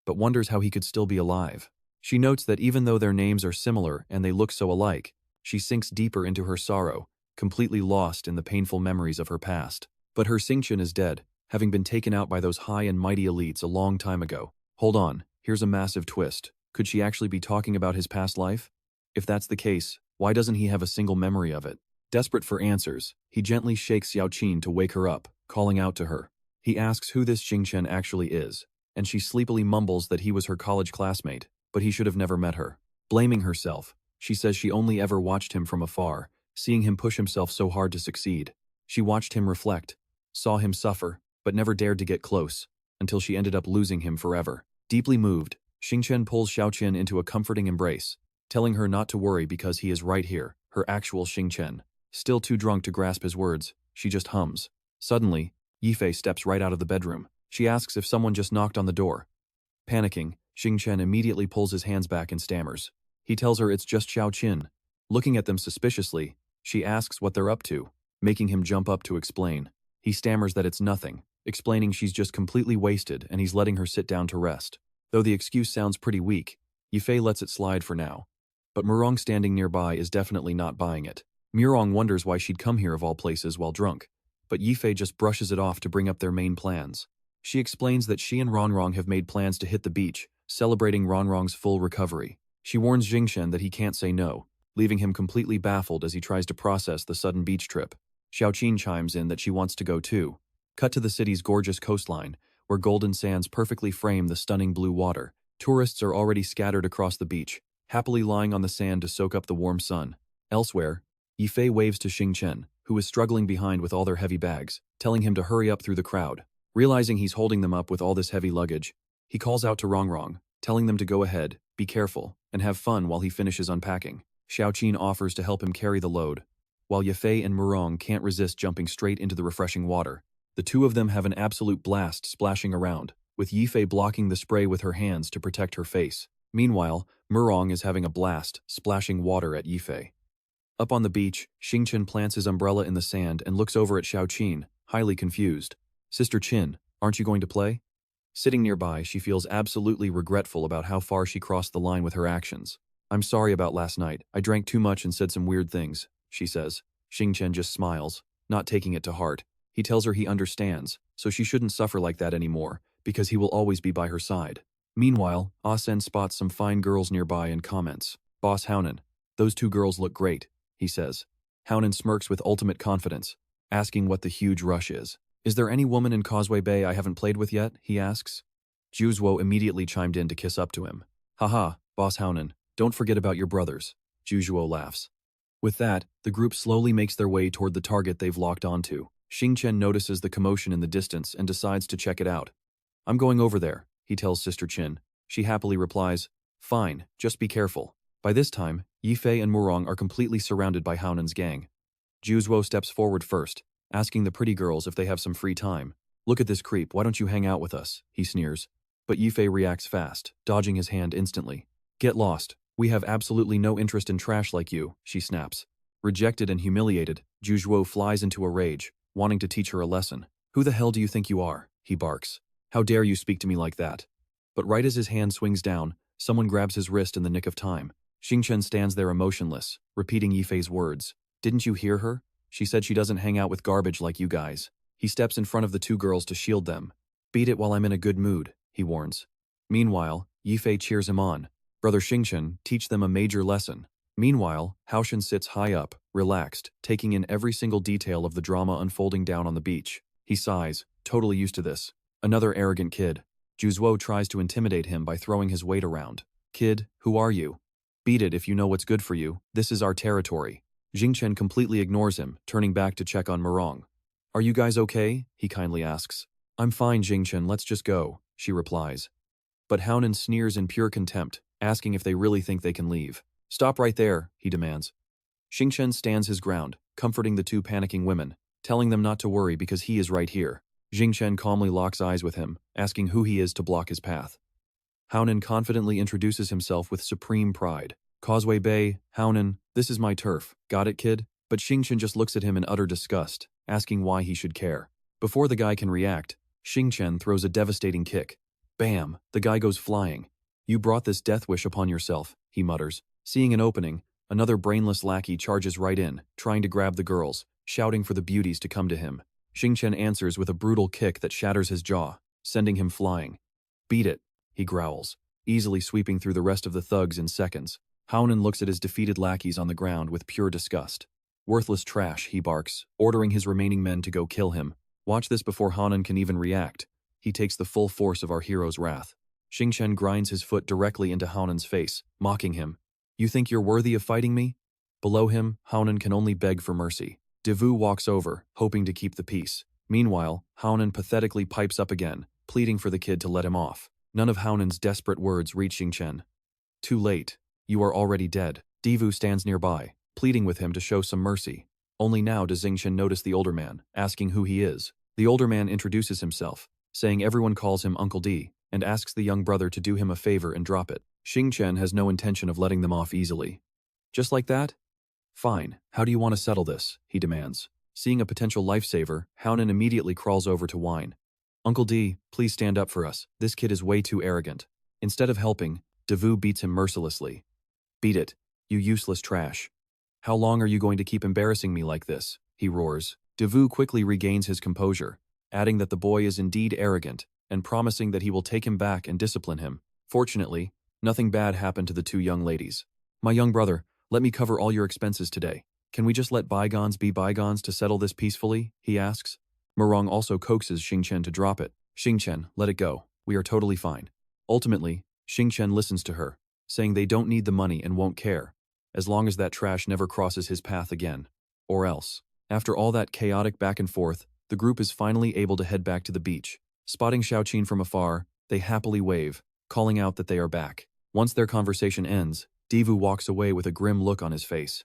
[SPEAKER 1] but wonders how he could still be alive. She notes that even though their names are similar and they look so alike, she sinks deeper into her sorrow, completely lost in the painful memories of her past. But her Xingchen is dead, having been taken out by those high and mighty elites a long time ago. Hold on, here's a massive twist. Could she actually be talking about his past life? If that's the case, why doesn't he have a single memory of it? Desperate for answers, he gently shakes Xiaoqin to wake her up, calling out to her. He asks who this Xingchen actually is, and she sleepily mumbles that he was her college classmate, but he should have never met her. Blaming herself, she says she only ever watched him from afar, seeing him push himself so hard to succeed. She watched him reflect, saw him suffer, but never dared to get close, until she ended up losing him forever. Deeply moved, Xingchen pulls Xiaoqin into a comforting embrace, telling her not to worry because he is right here, her actual Xingchen. Still too drunk to grasp his words, she just hums. Suddenly, Yifei steps right out of the bedroom. She asks if someone just knocked on the door. Panicking, Xingchen immediately pulls his hands back and stammers. He tells her it's just Xiaoqin. Looking at them suspiciously, she asks what they're up to, making him jump up to explain. He stammers that it's nothing, explaining she's just completely wasted and he's letting her sit down to rest. Though the excuse sounds pretty weak, Yifei lets it slide for now. But Murong standing nearby is definitely not buying it. Murong wonders why she'd come here of all places while drunk, but Yifei just brushes it off to bring up their main plans. She explains that she and Rongrong have made plans to hit the beach, celebrating Rongrong's full recovery. She warns Xingchen that he can't say no, leaving him completely baffled as he tries to process the sudden beach trip. Xiaoqin chimes in that she wants to go too. Cut to the city's gorgeous coastline, where golden sands perfectly frame the stunning blue water. Tourists are already scattered across the beach, happily lying on the sand to soak up the warm sun. Elsewhere, Yifei waves to Xingchen, who is struggling behind with all their heavy bags, telling him to hurry up through the crowd. Realizing he's holding them up with all this heavy luggage, he calls out to Rongrong, telling them to go ahead, be careful, and have fun while he finishes unpacking. Xiaoqin offers to help him carry the load, while Yifei and Murong can't resist jumping straight into the refreshing water. The two of them have an absolute blast splashing around, with Yifei blocking the spray with her hands to protect her face. Meanwhile, Murong is having a blast, splashing water at Yifei. Up on the beach, Xingchen plants his umbrella in the sand and looks over at Xiaoqin, highly confused. Sister Qin, aren't you going to play? Sitting nearby, she feels absolutely regretful about how far she crossed the line with her actions. I'm sorry about last night. I drank too much and said some weird things, she says. Xingchen just smiles, not taking it to heart. He tells her he understands, so she shouldn't suffer like that anymore, because he will always be by her side. Meanwhile, Ah-sen spots some fine girls nearby and comments. Boss Hounan, those two girls look great, he says. Hounan smirks with ultimate confidence, asking what the huge rush is. Is there any woman in Causeway Bay I haven't played with yet? He asks. Juzwo immediately chimed in to kiss up to him. Haha, Boss Hounan, don't forget about your brothers. Juzwo laughs. With that, the group slowly makes their way toward the target they've locked onto. Xingchen notices the commotion in the distance and decides to check it out. I'm going over there, he tells Sister Qin. She happily replies, fine, just be careful. By this time, Yifei and Murong are completely surrounded by Haunan's gang. Juzwo steps forward first, asking the pretty girls if they have some free time. Look at this creep, why don't you hang out with us, he sneers. But Yifei reacts fast, dodging his hand instantly. Get lost, we have absolutely no interest in trash like you, she snaps. Rejected and humiliated, Juzwo flies into a rage, wanting to teach her a lesson. Who the hell do you think you are, he barks. How dare you speak to me like that? But right as his hand swings down, someone grabs his wrist in the nick of time. Xingchen stands there emotionless, repeating Yifei's words. Didn't you hear her? She said she doesn't hang out with garbage like you guys. He steps in front of the two girls to shield them. Beat it while I'm in a good mood, he warns. Meanwhile, Yifei cheers him on. Brother Xingchen, teach them a major lesson. Meanwhile, Haoshan sits high up, relaxed, taking in every single detail of the drama unfolding down on the beach. He sighs, totally used to this. Another arrogant kid. Juzwo tries to intimidate him by throwing his weight around. Kid, who are you? Beat it if you know what's good for you, this is our territory. Xingchen completely ignores him, turning back to check on Murong. Are you guys okay? He kindly asks. I'm fine, Xingchen, let's just go, she replies. But Hounan sneers in pure contempt, asking if they really think they can leave. Stop right there, he demands. Xingchen stands his ground, comforting the two panicking women, telling them not to worry because he is right here. Xingchen calmly locks eyes with him, asking who he is to block his path. Hounan confidently introduces himself with supreme pride. Causeway Bay, Hounan, this is my turf. Got it, kid? But Xingchen just looks at him in utter disgust, asking why he should care. Before the guy can react, Xingchen throws a devastating kick. Bam! The guy goes flying. You brought this death wish upon yourself, he mutters. Seeing an opening, another brainless lackey charges right in, trying to grab the girls, shouting for the beauties to come to him. Xingchen answers with a brutal kick that shatters his jaw, sending him flying. Beat it, he growls, easily sweeping through the rest of the thugs in seconds. Hounan looks at his defeated lackeys on the ground with pure disgust. Worthless trash, he barks, ordering his remaining men to go kill him. Watch this before Hounan can even react. He takes the full force of our hero's wrath. Xingchen grinds his foot directly into Haunan's face, mocking him. You think you're worthy of fighting me? Below him, Hounan can only beg for mercy. Devu walks over, hoping to keep the peace. Meanwhile, Hounan pathetically pipes up again, pleading for the kid to let him off. None of Haunan's desperate words reach Xingchen. Too late. You are already dead. Devu stands nearby, pleading with him to show some mercy. Only now does Xingchen notice the older man, asking who he is. The older man introduces himself, saying everyone calls him Uncle D, and asks the young brother to do him a favor and drop it. Xingchen has no intention of letting them off easily. Just like that? Fine, how do you want to settle this? He demands. Seeing a potential lifesaver, Hounan immediately crawls over to whine. Uncle D, please stand up for us. This kid is way too arrogant. Instead of helping, Devu beats him mercilessly. Beat it, you useless trash. How long are you going to keep embarrassing me like this? He roars. Devu quickly regains his composure, adding that the boy is indeed arrogant, and promising that he will take him back and discipline him. Fortunately, nothing bad happened to the two young ladies. My young brother, let me cover all your expenses today. Can we just let bygones be bygones to settle this peacefully? He asks. Murong also coaxes Xingchen to drop it. Xingchen, let it go. We are totally fine. Ultimately, Xingchen listens to her, saying they don't need the money and won't care, as long as that trash never crosses his path again. Or else. After all that chaotic back and forth, the group is finally able to head back to the beach. Spotting Xiaoqin from afar, they happily wave, calling out that they are back. Once their conversation ends, Devu walks away with a grim look on his face.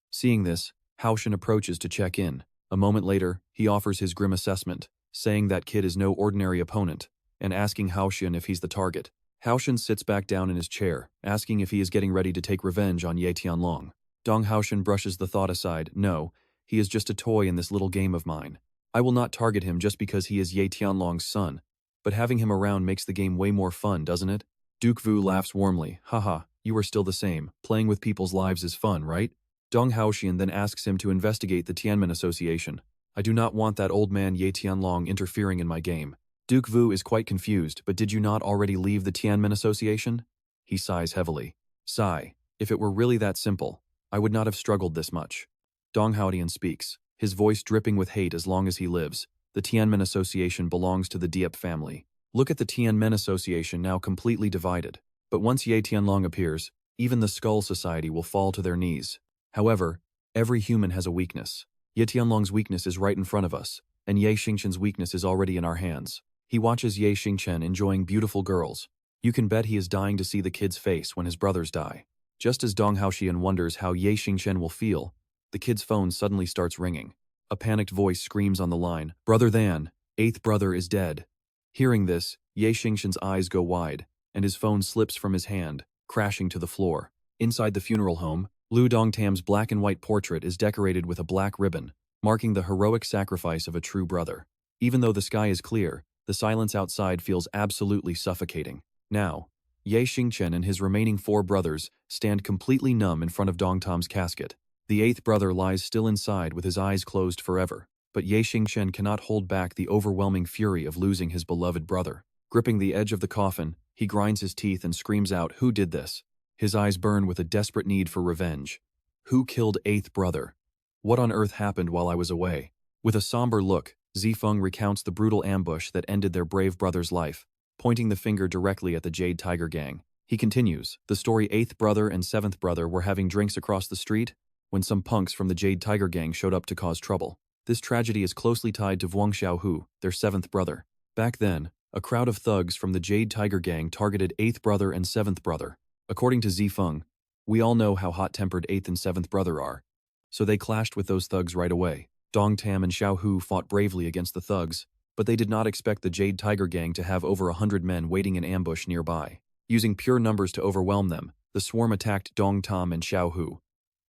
[SPEAKER 1] Seeing this, Haoshan approaches to check in. A moment later, he offers his grim assessment, saying that kid is no ordinary opponent, and asking Haoshan if he's the target. Haoshan sits back down in his chair, asking if he is getting ready to take revenge on Ye Tianlong. Dong Haoshan brushes the thought aside. No, he is just a toy in this little game of mine. I will not target him just because he is Ye Tianlong's son, but having him around makes the game way more fun, doesn't it? Duke Vu laughs warmly. Haha, you are still the same. Playing with people's lives is fun, right? Dong Haoshan then asks him to investigate the Tianmen Association. I do not want that old man Ye Tianlong interfering in my game. Duke Vu is quite confused, but did you not already leave the Tianmen Association? He sighs heavily. Sigh. If it were really that simple, I would not have struggled this much. Dong Haodian speaks, his voice dripping with hate as long as he lives. The Tianmen Association belongs to the Diep family. Look at the Tianmen Association now completely divided. But once Ye Tianlong appears, even the Skull Society will fall to their knees. However, every human has a weakness. Ye Tianlong's weakness is right in front of us, and Ye Xingchen's weakness is already in our hands. He watches Ye Xingchen enjoying beautiful girls. You can bet he is dying to see the kid's face when his brothers die. Just as Dong Haoshan wonders how Ye Xingchen will feel, the kid's phone suddenly starts ringing. A panicked voice screams on the line, Brother Than, 8th brother is dead. Hearing this, Ye Xingchen's eyes go wide, and his phone slips from his hand, crashing to the floor. Inside the funeral home, Lu Dongtam's black and white portrait is decorated with a black ribbon, marking the heroic sacrifice of a true brother. Even though the sky is clear, the silence outside feels absolutely suffocating. Now, Ye Xingchen and his remaining 4 brothers stand completely numb in front of Dongtam's casket. The 8th brother lies still inside with his eyes closed forever, but Ye Xingchen cannot hold back the overwhelming fury of losing his beloved brother. Gripping the edge of the coffin, he grinds his teeth and screams out, "Who did this?" His eyes burn with a desperate need for revenge. Who killed 8th brother? What on earth happened while I was away? With a somber look, Zifeng recounts the brutal ambush that ended their brave brother's life, pointing the finger directly at the Jade Tiger Gang. He continues, the story 8th brother and 7th brother were having drinks across the street when some punks from the Jade Tiger Gang showed up to cause trouble. This tragedy is closely tied to Vuong Xiaohu, their 7th brother. Back then, A crowd of thugs from the Jade Tiger Gang targeted 8th brother and 7th brother. According to Zifeng, we all know how hot-tempered 8th and 7th brother are. So they clashed with those thugs right away. Dong Tam and Xiao Hu fought bravely against the thugs, but they did not expect the Jade Tiger Gang to have over 100 men waiting in ambush nearby. Using pure numbers to overwhelm them, the swarm attacked Dong Tam and Xiao Hu.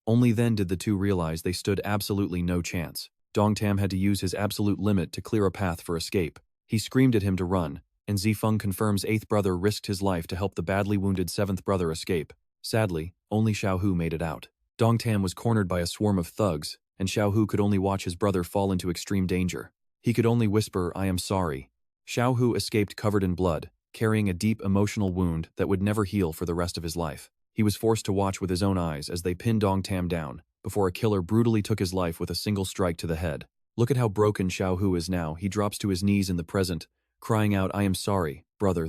[SPEAKER 1] Only then did the two realize they stood absolutely no chance. Dong Tam had to use his absolute limit to clear a path for escape. He screamed at him to run, and Zifeng confirms 8th brother risked his life to help the badly wounded 7th brother escape. Sadly, only Xiao Hu made it out. Dong Tam was cornered by a swarm of thugs, and Xiao Hu could only watch his brother fall into extreme danger. He could only whisper, "I am sorry." Xiao Hu escaped covered in blood, carrying a deep emotional wound that would never heal for the rest of his life. He was forced to watch with his own eyes as they pinned Dong Tam down, before a killer brutally took his life with a single strike to the head. Look at how broken Xiao Hu is now. He drops to his knees in the present, crying out, "I am sorry, brother,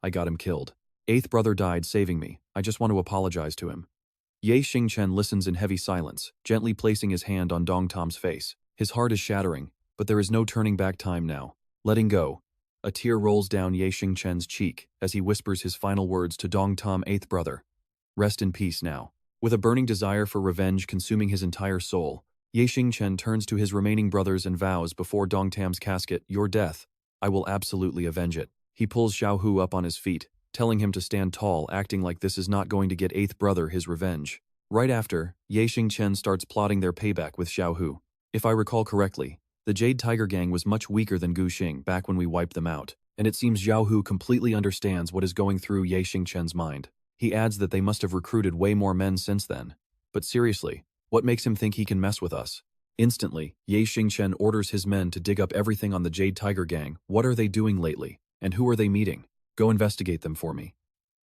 [SPEAKER 1] I got him killed. 8th brother died saving me. I just want to apologize to him." Ye Xingchen listens in heavy silence, gently placing his hand on Dong Tam's face. His heart is shattering, but there is no turning back time now. Letting go. A tear rolls down Ye Xingchen's cheek as he whispers his final words to Dong Tam, 8th brother. Rest in peace now. With a burning desire for revenge consuming his entire soul, Ye Xingchen turns to his remaining brothers and vows before Dong Tam's casket, "Your death. I will absolutely avenge it." He pulls Xiao Hu up on his feet, telling him to stand tall, acting like this is not going to get 8th brother his revenge. Right after, Ye Xingchen starts plotting their payback with Xiao Hu. If I recall correctly, the Jade Tiger Gang was much weaker than Gu Xing back when we wiped them out, and it seems Xiao Hu completely understands what is going through Ye Xingchen's mind. He adds that they must have recruited way more men since then. But seriously, what makes him think he can mess with us? Instantly, Ye Xingchen orders his men to dig up everything on the Jade Tiger Gang. What are they doing lately? And who are they meeting? Go investigate them for me.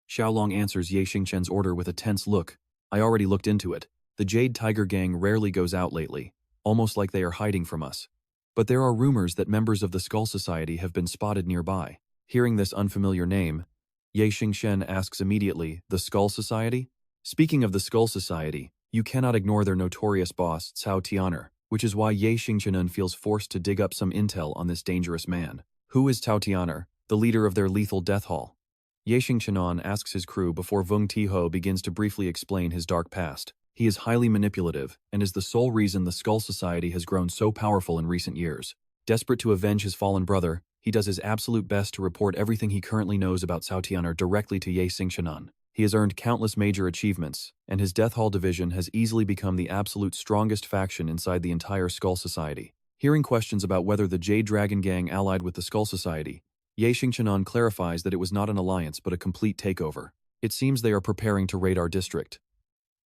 [SPEAKER 1] Xiaolong answers Ye Xingchen's order with a tense look. I already looked into it. The Jade Tiger Gang rarely goes out lately, almost like they are hiding from us. But there are rumors that members of the Skull Society have been spotted nearby. Hearing this unfamiliar name, Ye Xingchen asks immediately, the Skull Society? Speaking of the Skull Society, you cannot ignore their notorious boss, Cao Tianer, which is why Ye Xingchen feels forced to dig up some intel on this dangerous man. Who is Cao Tianer, the leader of their lethal death hall? Ye Xingchen asks his crew before Vung Tiho begins to briefly explain his dark past. He is highly manipulative and is the sole reason the Skull Society has grown so powerful in recent years. Desperate to avenge his fallen brother, he does his absolute best to report everything he currently knows about Cao Tianer directly to Ye Xingchen. He has earned countless major achievements, and his Death Hall division has easily become the absolute strongest faction inside the entire Skull Society. Hearing questions about whether the Jade Dragon Gang allied with the Skull Society, Ye Xingchen clarifies that it was not an alliance but a complete takeover. It seems they are preparing to raid our district.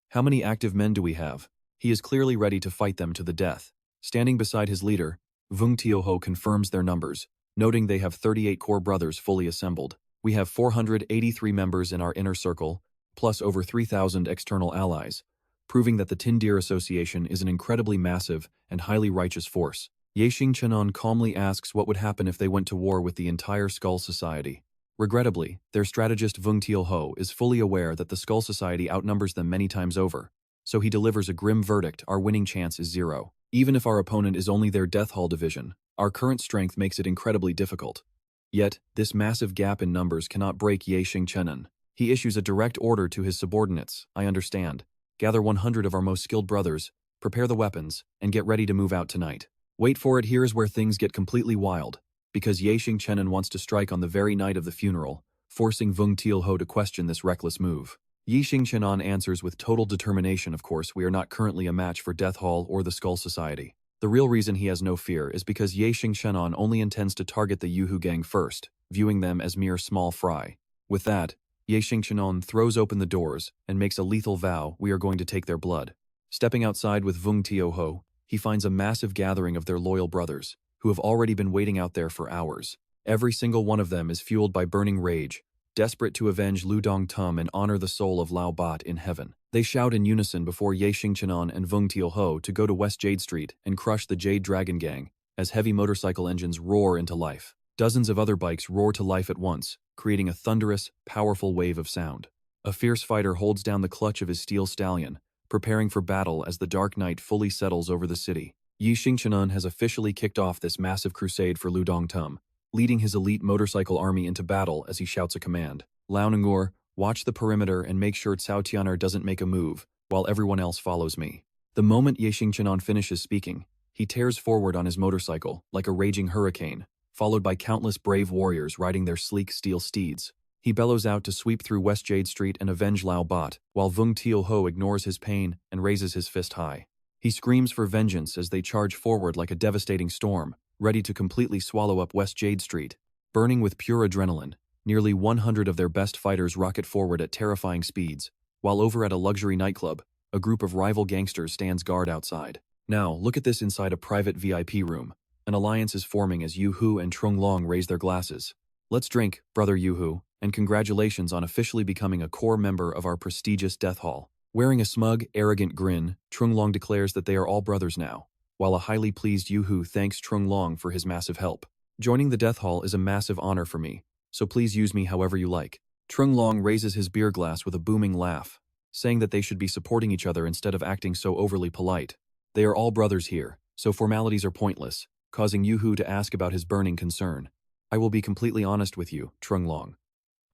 [SPEAKER 1] How many active men do we have? He is clearly ready to fight them to the death. Standing beside his leader, Vung Tioho confirms their numbers, noting they have 38 core brothers fully assembled. We have 483 members in our inner circle, plus over 3,000 external allies, proving that the Tindir Association is an incredibly massive and highly righteous force. Ye Xingchen calmly asks what would happen if they went to war with the entire Skull Society. Regrettably, their strategist Vung Tioho is fully aware that the Skull Society outnumbers them many times over, so he delivers a grim verdict: our winning chance is 0. Even if our opponent is only their Death Hall division, our current strength makes it incredibly difficult. Yet, this massive gap in numbers cannot break Ye Xingchen. He issues a direct order to his subordinates: I understand. Gather 100 of our most skilled brothers, prepare the weapons, and get ready to move out tonight. Wait for it, here is where things get completely wild, because Ye Xingchen wants to strike on the very night of the funeral, forcing Vung Tioho to question this reckless move. Ye Xingchen answers with total determination. Of course, we are not currently a match for Death Hall or the Skull Society. The real reason he has no fear is because Ye Xingchen only intends to target the Yuhu gang first, viewing them as mere small fry. With that, Ye Xingchen throws open the doors and makes a lethal vow: we are going to take their blood. Stepping outside with Vung Tioho, he finds a massive gathering of their loyal brothers, who have already been waiting out there for hours. Every single one of them is fueled by burning rage, desperate to avenge Lu Dongtum and honor the soul of Lao Bat in heaven. They shout in unison before Ye Xingchen and Vung Tioho to go to West Jade Street and crush the Jade Dragon Gang, as heavy motorcycle engines roar into life. Dozens of other bikes roar to life at once, creating a thunderous, powerful wave of sound. A fierce fighter holds down the clutch of his steel stallion, preparing for battle as the dark night fully settles over the city. Ye Xingchen has officially kicked off this massive crusade for Lu Dongtum, leading his elite motorcycle army into battle as he shouts a command. Lao Nangor, watch the perimeter and make sure Cao Tianer doesn't make a move, while everyone else follows me. The moment Ye Xingchen finishes speaking, he tears forward on his motorcycle, like a raging hurricane, followed by countless brave warriors riding their sleek steel steeds. He bellows out to sweep through West Jade Street and avenge Lao Bot, while Vung Tio Ho ignores his pain and raises his fist high. He screams for vengeance as they charge forward like a devastating storm, ready to completely swallow up West Jade Street. Burning with pure adrenaline, nearly 100 of their best fighters rocket forward at terrifying speeds, while over at a luxury nightclub, a group of rival gangsters stands guard outside. Now, look at this inside a private VIP room. An alliance is forming as Yu Hu and Trung Long raise their glasses. Let's drink, brother Yu Hu, and congratulations on officially becoming a core member of our prestigious death hall. Wearing a smug, arrogant grin, Trung Long declares that they are all brothers now, while a highly pleased Yu Hu thanks Trung Long for his massive help. Joining the death hall is a massive honor for me, so please use me however you like. Trung Long raises his beer glass with a booming laugh, saying that they should be supporting each other instead of acting so overly polite. They are all brothers here, so formalities are pointless, causing Yu Hu to ask about his burning concern. I will be completely honest with you, Trung Long.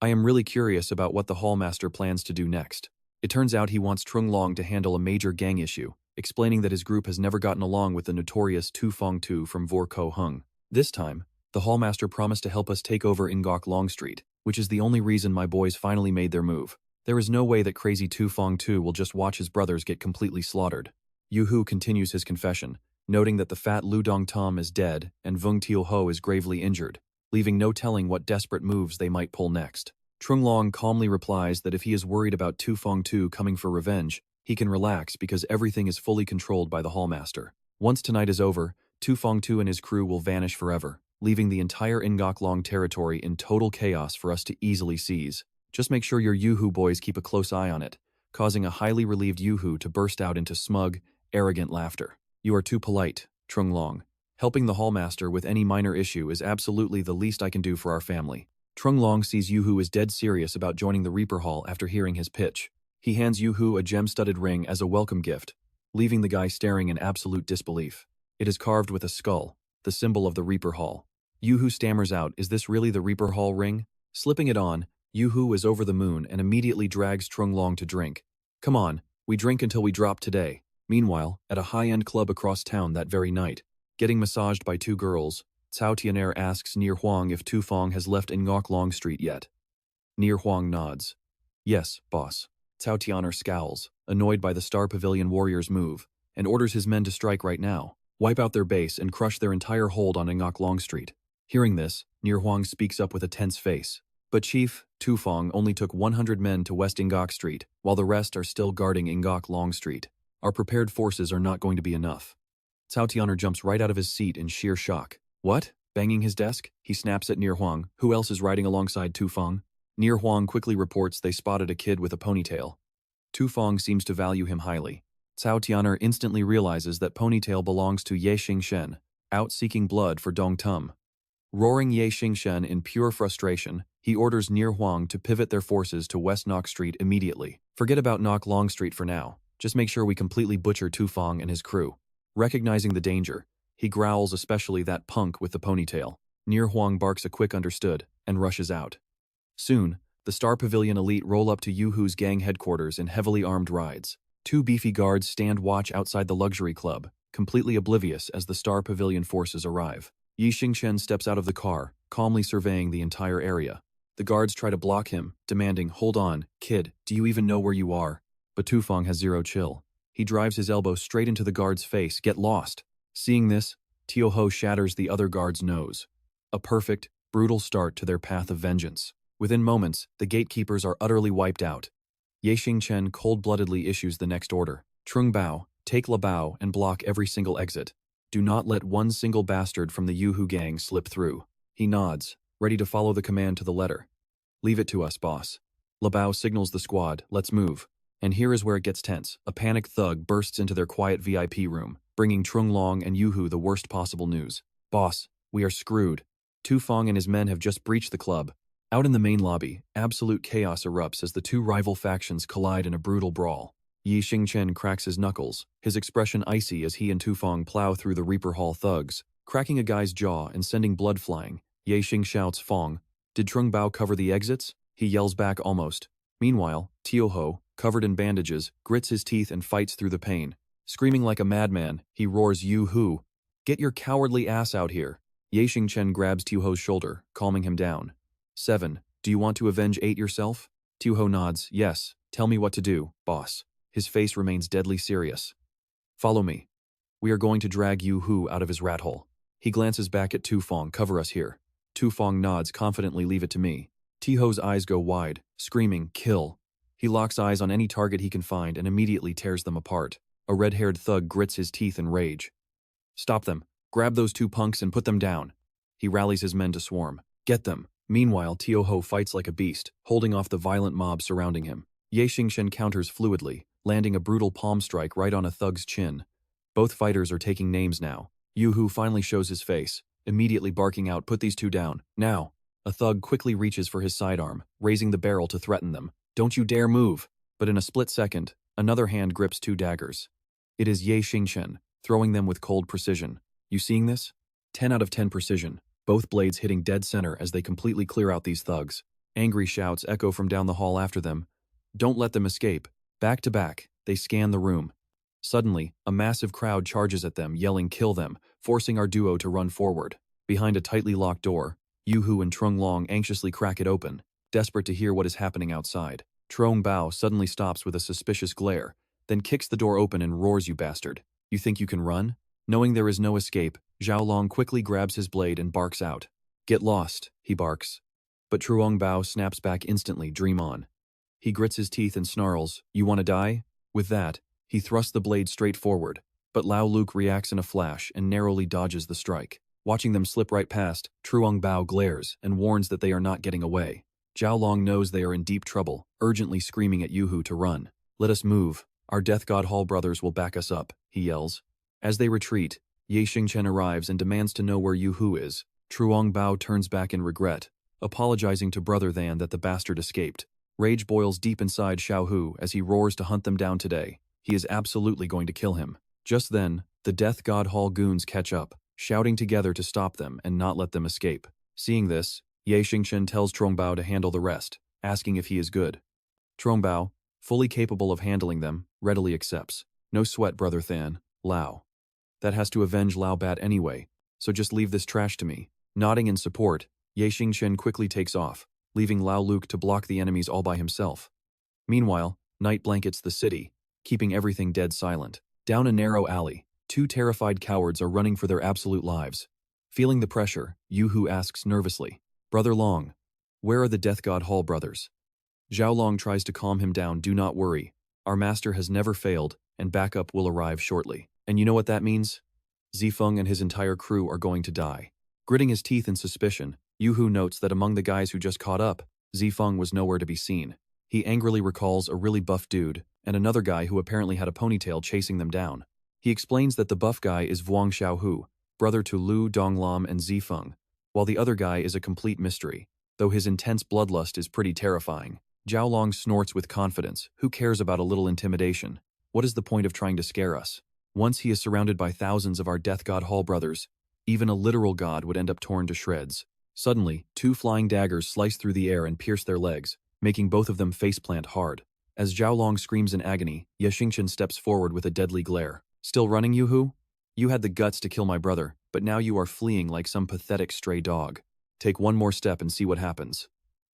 [SPEAKER 1] I am really curious about what the hallmaster plans to do next. It turns out he wants Trung Long to handle a major gang issue, explaining that his group has never gotten along with the notorious Tu Fong Tu from Vor Ko Hung. This time, the hallmaster promised to help us take over Ngok Long Street, which is the only reason my boys finally made their move. There is no way that crazy Tu Fong Tu will just watch his brothers get completely slaughtered. Yu Hu continues his confession, noting that the fat Lu Dong Tom is dead and Vung Tio Ho is gravely injured, leaving no telling what desperate moves they might pull next. Trung Long calmly replies that if he is worried about Tu Fong Tu coming for revenge, he can relax because everything is fully controlled by the hallmaster. Once tonight is over, Tu Fong Tu and his crew will vanish forever, leaving the entire Ngok Long territory in total chaos for us to easily seize. Just make sure your Yu Hu boys keep a close eye on it, causing a highly relieved Yu Hu to burst out into smug, arrogant laughter. You are too polite, Trung Long. Helping the hallmaster with any minor issue is absolutely the least I can do for our family. Trung Long sees Yu Hu is dead serious about joining the Reaper Hall after hearing his pitch. He hands Yu Hu a gem-studded ring as a welcome gift, leaving the guy staring in absolute disbelief. It is carved with a skull, the symbol of the Reaper Hall. Yu Hu stammers out, "Is this really the Reaper Hall ring?" Slipping it on, Yu Hu is over the moon and immediately drags Trung Long to drink. Come on, we drink until we drop today. Meanwhile, at a high-end club across town that very night, getting massaged by two girls, Cao Tianer asks Nier Huang if Tu Fong has left Ngok Long Street yet. Nier Huang nods. Yes, boss. Cao Tianer scowls, annoyed by the Star Pavilion warrior's move, and orders his men to strike right now, wipe out their base and crush their entire hold on Ngok Long Street. Hearing this, Nier Huang speaks up with a tense face. But Chief, Tu Fong only took 100 men to West Ngok Street, while the rest are still guarding Ngok Long Street. Our prepared forces are not going to be enough. Cao Tianer jumps right out of his seat in sheer shock. What? Banging his desk, he snaps at Nier Huang, who else is riding alongside Tu Fong. Nier Huang quickly reports they spotted a kid with a ponytail. Tu Fong seems to value him highly. Cao Tianer instantly realizes that ponytail belongs to Ye Xingchen, out seeking blood for Dong Tum. Roaring Ye Xingchen in pure frustration, he orders Nier Huang to pivot their forces to West Nok Street immediately. Forget about Nok Long Street for now. Just make sure we completely butcher Tu Fong and his crew. Recognizing the danger, he growls, especially that punk with the ponytail. Nier Huang barks a quick understood and rushes out. Soon, the Star Pavilion elite roll up to Yu Hu's gang headquarters in heavily armed rides. Two beefy guards stand watch outside the luxury club, completely oblivious as the Star Pavilion forces arrive. Ye Xingchen steps out of the car, calmly surveying the entire area. The guards try to block him, demanding, "Hold on, kid, do you even know where you are?" But Tu Fong has zero chill. He drives his elbow straight into the guard's face. "Get lost." Seeing this, Tio Ho shatters the other guard's nose. A perfect, brutal start to their path of vengeance. Within moments, the gatekeepers are utterly wiped out. Ye Xingchen cold-bloodedly issues the next order. Trung Bao, take La Bao and block every single exit. Do not let one single bastard from the Yu Hu gang slip through. He nods, ready to follow the command to the letter. Leave it to us, boss. La Bao signals the squad, "Let's move." And here is where it gets tense. A panicked thug bursts into their quiet VIP room, bringing Trung Long and Yu Hu the worst possible news. "Boss, we are screwed. Tu Fong and his men have just breached the club." Out in the main lobby, absolute chaos erupts as the two rival factions collide in a brutal brawl. Ye Xingchen cracks his knuckles, his expression icy as he and Tu Fong plow through the Reaper Hall thugs, cracking a guy's jaw and sending blood flying. Ye Xing shouts Fong. Did Trung Bao cover the exits? He yells back almost. Meanwhile, Tioho, covered in bandages, grits his teeth and fights through the pain. Screaming like a madman, he roars Yu Hu. Get your cowardly ass out here. Ye Xingchen grabs Tioho's shoulder, calming him down. 7. Do you want to avenge 8 yourself? Tioho nods, yes. Tell me what to do, boss. His face remains deadly serious. Follow me. We are going to drag Yu Hu out of his rat hole. He glances back at Tu Fong, cover us here. Tu Fong nods confidently, leave it to me. Tioho's eyes go wide, screaming, kill. He locks eyes on any target he can find and immediately tears them apart. A red-haired thug grits his teeth in rage. Stop them. Grab those 2 punks and put them down. He rallies his men to swarm. Get them. Meanwhile, Tioho fights like a beast, holding off the violent mob surrounding him. Ye Xingchen counters fluidly, landing a brutal palm strike right on a thug's chin. Both fighters are taking names now. Yu Hu finally shows his face, immediately barking out, put these 2 down, now. A thug quickly reaches for his sidearm, raising the barrel to threaten them. Don't you dare move! But in a split second, another hand grips 2 daggers. It is Ye Xingchen, throwing them with cold precision. You seeing this? 10 out of 10 precision, both blades hitting dead center as they completely clear out these thugs. Angry shouts echo from down the hall after them. Don't let them escape. Back to back, they scan the room. Suddenly, a massive crowd charges at them, yelling kill them, forcing our duo to run forward. Behind a tightly locked door, Yu Hu and Trung Long anxiously crack it open, desperate to hear what is happening outside. Trung Bao suddenly stops with a suspicious glare, then kicks the door open and roars, you bastard. You think you can run? Knowing there is no escape, Zhao Long quickly grabs his blade and barks out. Get lost, he barks. But Truong Bao snaps back instantly, dream on. He grits his teeth and snarls, you wanna die? With that, he thrusts the blade straight forward, but Lao Luke reacts in a flash and narrowly dodges the strike. Watching them slip right past, Truong Bao glares and warns that they are not getting away. Zhao Long knows they are in deep trouble, urgently screaming at Yu Hu to run. Let us move. Our Death God Hall brothers will back us up, he yells. As they retreat, Ye Xingchen arrives and demands to know where Yu Hu is. Truong Bao turns back in regret, apologizing to Brother Than that the bastard escaped. Rage boils deep inside Xiao Hu as he roars to hunt them down today. He is absolutely going to kill him. Just then, the Death God Hall goons catch up, shouting together to stop them and not let them escape. Seeing this, Ye Xingchen tells Truongbao to handle the rest, asking if he is good. Truongbao, fully capable of handling them, readily accepts. No sweat, Brother Than, Lao. That has to avenge Lao Bat anyway, so just leave this trash to me. Nodding in support, Ye Xingchen quickly takes off, leaving Lao Luke to block the enemies all by himself. Meanwhile, night blankets the city, keeping everything dead silent. Down a narrow alley, 2 terrified cowards are running for their absolute lives. Feeling the pressure, Yu Hu asks nervously, Brother Long, where are the Death God Hall brothers? Zhao Long tries to calm him down, do not worry. Our master has never failed, and backup will arrive shortly. And you know what that means? Zifeng and his entire crew are going to die. Gritting his teeth in suspicion, Yu Hu notes that among the guys who just caught up, Zifeng was nowhere to be seen. He angrily recalls a really buff dude, and another guy who apparently had a ponytail chasing them down. He explains that the buff guy is Vuong Xiaohu, brother to Lu Donglam and Zifeng, while the other guy is a complete mystery, though his intense bloodlust is pretty terrifying. Zhao Long snorts with confidence, who cares about a little intimidation? What is the point of trying to scare us? Once he is surrounded by thousands of our Death God Hall brothers, even a literal god would end up torn to shreds. Suddenly, 2 flying daggers slice through the air and pierce their legs, making both of them faceplant hard. As Zhao Long screams in agony, Ye Xingchen steps forward with a deadly glare. Still running, Yu Hu? You had the guts to kill my brother, but now you are fleeing like some pathetic stray dog. Take one more step and see what happens.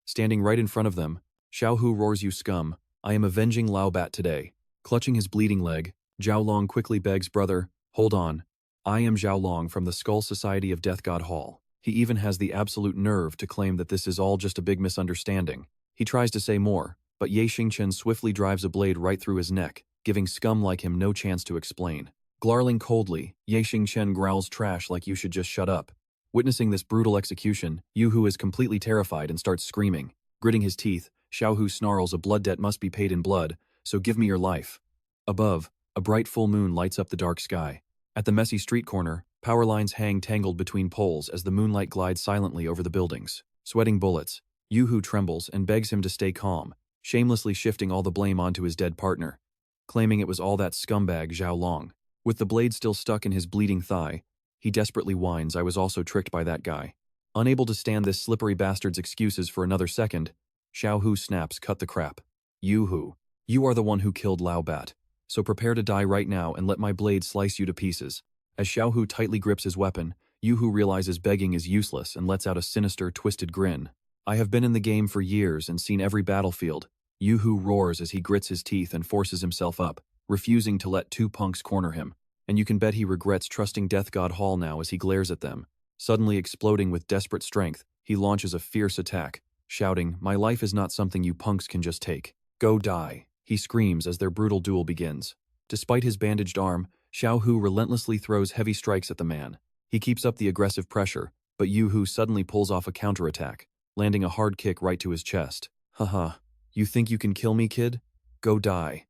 [SPEAKER 1] Standing right in front of them, Xiao Hu roars, you scum, I am avenging Lao Bat today. Clutching his bleeding leg, Zhao Long quickly begs, brother, hold on. I am Zhao Long from the Skull Society of Death God Hall. He even has the absolute nerve to claim that this is all just a big misunderstanding. He tries to say more, but Ye Xingchen swiftly drives a blade right through his neck, giving scum like him no chance to explain. Glowering coldly, Ye Xingchen growls trash like you should just shut up. Witnessing this brutal execution, Yu Hu is completely terrified and starts screaming. Gritting his teeth, Xiao Hu snarls, a blood debt must be paid in blood, so give me your life. Above, a bright full moon lights up the dark sky. At the messy street corner, power lines hang tangled between poles as the moonlight glides silently over the buildings. Sweating bullets, Yu Hu trembles and begs him to stay calm, shamelessly shifting all the blame onto his dead partner, claiming it was all that scumbag Zhao Long. With the blade still stuck in his bleeding thigh, he desperately whines, I was also tricked by that guy. Unable to stand this slippery bastard's excuses for another second, Xiao Hu snaps, "Cut the crap. You Hu. You are the one who killed Lao Bat. So prepare to die right now and let my blade slice you to pieces." As Xiao Hu tightly grips his weapon, Yu Hu realizes begging is useless and lets out a sinister, twisted grin. "I have been in the game for years and seen every battlefield." Yu Hu roars as he grits his teeth and forces himself up, refusing to let two punks corner him. And you can bet he regrets trusting Death God Hall now as he glares at them. Suddenly exploding with desperate strength, he launches a fierce attack, shouting, "My life is not something you punks can just take. Go die," he screams as their brutal duel begins. Despite his bandaged arm, Xiao Hu relentlessly throws heavy strikes at the man. He keeps up the aggressive pressure, but Yu Hu suddenly pulls off a counterattack, landing a hard kick right to his chest. "Haha, you think you can kill me, kid? Go die."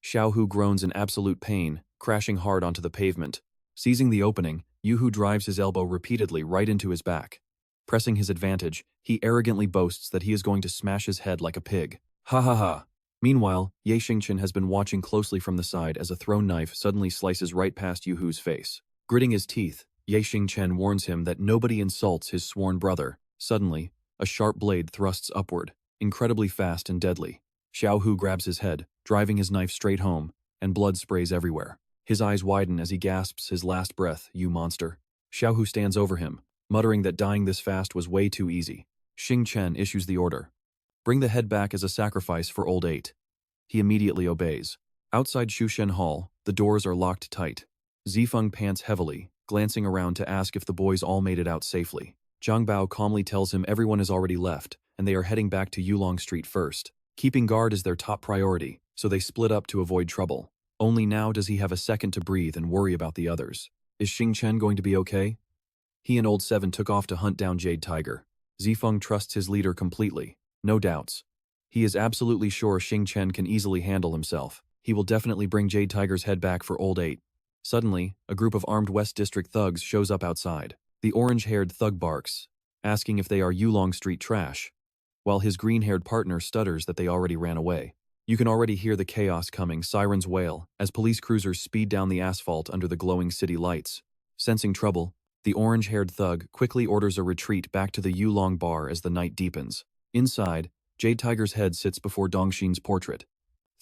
[SPEAKER 1] Xiao Hu groans in absolute pain, crashing hard onto the pavement. Seizing the opening, Yu Hu drives his elbow repeatedly right into his back. Pressing his advantage, he arrogantly boasts that he is going to smash his head like a pig. Ha ha ha. Meanwhile, Ye Xingchen has been watching closely from the side as a thrown knife suddenly slices right past Yu Hu's face. Gritting his teeth, Ye Xingchen warns him that nobody insults his sworn brother. Suddenly, a sharp blade thrusts upward, incredibly fast and deadly. Xiao Hu grabs his head, driving his knife straight home, and blood sprays everywhere. His eyes widen as he gasps his last breath, "You monster." Xiao Hu stands over him, muttering that dying this fast was way too easy. Xingchen issues the order. "Bring the head back as a sacrifice for old 8. He immediately obeys. Outside Shushen Hall, the doors are locked tight. Zifeng pants heavily, glancing around to ask if the boys all made it out safely. Zhang Bao calmly tells him everyone has already left, and they are heading back to Yulong Street first. Keeping guard is their top priority, so they split up to avoid trouble. Only now does he have a second to breathe and worry about the others. Is Xingchen going to be okay? He and Old 7 took off to hunt down Jade Tiger. Zifeng trusts his leader completely, no doubts. He is absolutely sure Xingchen can easily handle himself. He will definitely bring Jade Tiger's head back for Old 8. Suddenly, a group of armed West District thugs shows up outside. The orange-haired thug barks, asking if they are Yulong Street trash, while his green-haired partner stutters that they already ran away. You can already hear the chaos coming, sirens wail, as police cruisers speed down the asphalt under the glowing city lights. Sensing trouble, the orange-haired thug quickly orders a retreat back to the Yulong bar as the night deepens. Inside, Jade Tiger's head sits before Dongxin's portrait.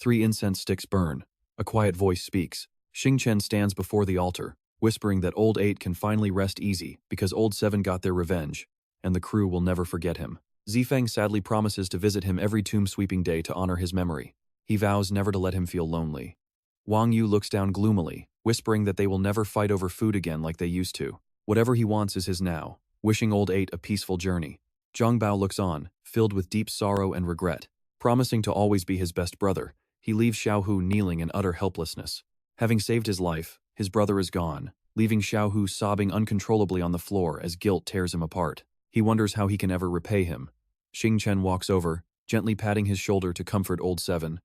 [SPEAKER 1] 3 incense sticks burn. A quiet voice speaks. Xingchen stands before the altar, whispering that Old 8 can finally rest easy because Old 7 got their revenge, and the crew will never forget him. Zifeng sadly promises to visit him every tomb-sweeping day to honor his memory. He vows never to let him feel lonely. Wang Yu looks down gloomily, whispering that they will never fight over food again like they used to. Whatever he wants is his now, wishing Old 8 a peaceful journey. Zhang Bao looks on, filled with deep sorrow and regret. Promising to always be his best brother, he leaves Xiao Hu kneeling in utter helplessness. Having saved his life, his brother is gone, leaving Xiao Hu sobbing uncontrollably on the floor as guilt tears him apart. He wonders how he can ever repay him. Xingchen walks over, gently patting his shoulder to comfort Old 7,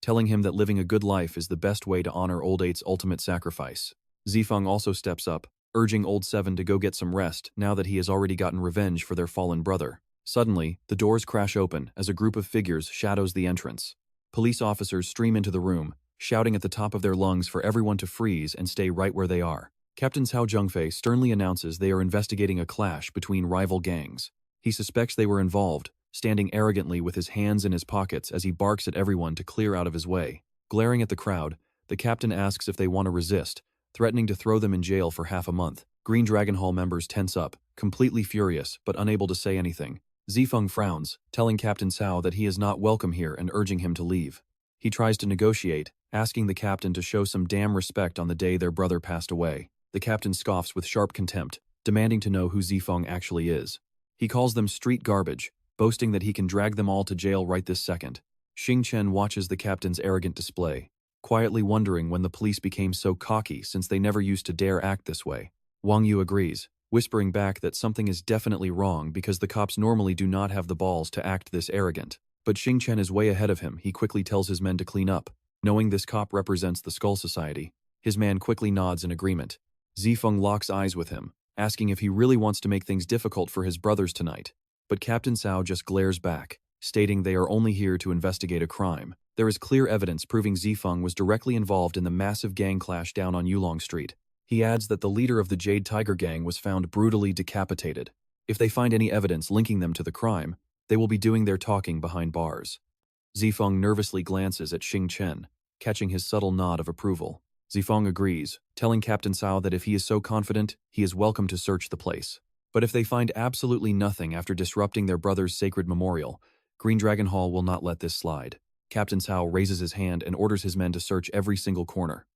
[SPEAKER 1] telling him that living a good life is the best way to honor Old 8's ultimate sacrifice. Zifeng also steps up, urging Old 7 to go get some rest now that he has already gotten revenge for their fallen brother. Suddenly, the doors crash open as a group of figures shadows the entrance. Police officers stream into the room, shouting at the top of their lungs for everyone to freeze and stay right where they are. Captain Cao Zhengfei sternly announces they are investigating a clash between rival gangs. He suspects they were involved, standing arrogantly with his hands in his pockets as he barks at everyone to clear out of his way. Glaring at the crowd, the captain asks if they want to resist, threatening to throw them in jail for half a month. Green Dragon Hall members tense up, completely furious but unable to say anything. Zifeng frowns, telling Captain Cao that he is not welcome here and urging him to leave. He tries to negotiate, asking the captain to show some damn respect on the day their brother passed away. The captain scoffs with sharp contempt, demanding to know who Zifeng actually is. He calls them street garbage, boasting that he can drag them all to jail right this second. Xingchen watches the captain's arrogant display, quietly wondering when the police became so cocky since they never used to dare act this way. Wang Yu agrees, whispering back that something is definitely wrong because the cops normally do not have the balls to act this arrogant. But Xingchen is way ahead of him. He quickly tells his men to clean up. Knowing this cop represents the Skull Society, his man quickly nods in agreement. Zifeng locks eyes with him, asking if he really wants to make things difficult for his brothers tonight. But Captain Cao just glares back, stating they are only here to investigate a crime. There is clear evidence proving Zifeng was directly involved in the massive gang clash down on Yulong Street. He adds that the leader of the Jade Tiger gang was found brutally decapitated. If they find any evidence linking them to the crime, they will be doing their talking behind bars. Zifeng nervously glances at Xingchen, catching his subtle nod of approval. Zifeng agrees, telling Captain Cao that if he is so confident, he is welcome to search the place. But if they find absolutely nothing after disrupting their brother's sacred memorial, Green Dragon Hall will not let this slide. Captain Cao raises his hand and orders his men to search every single corner.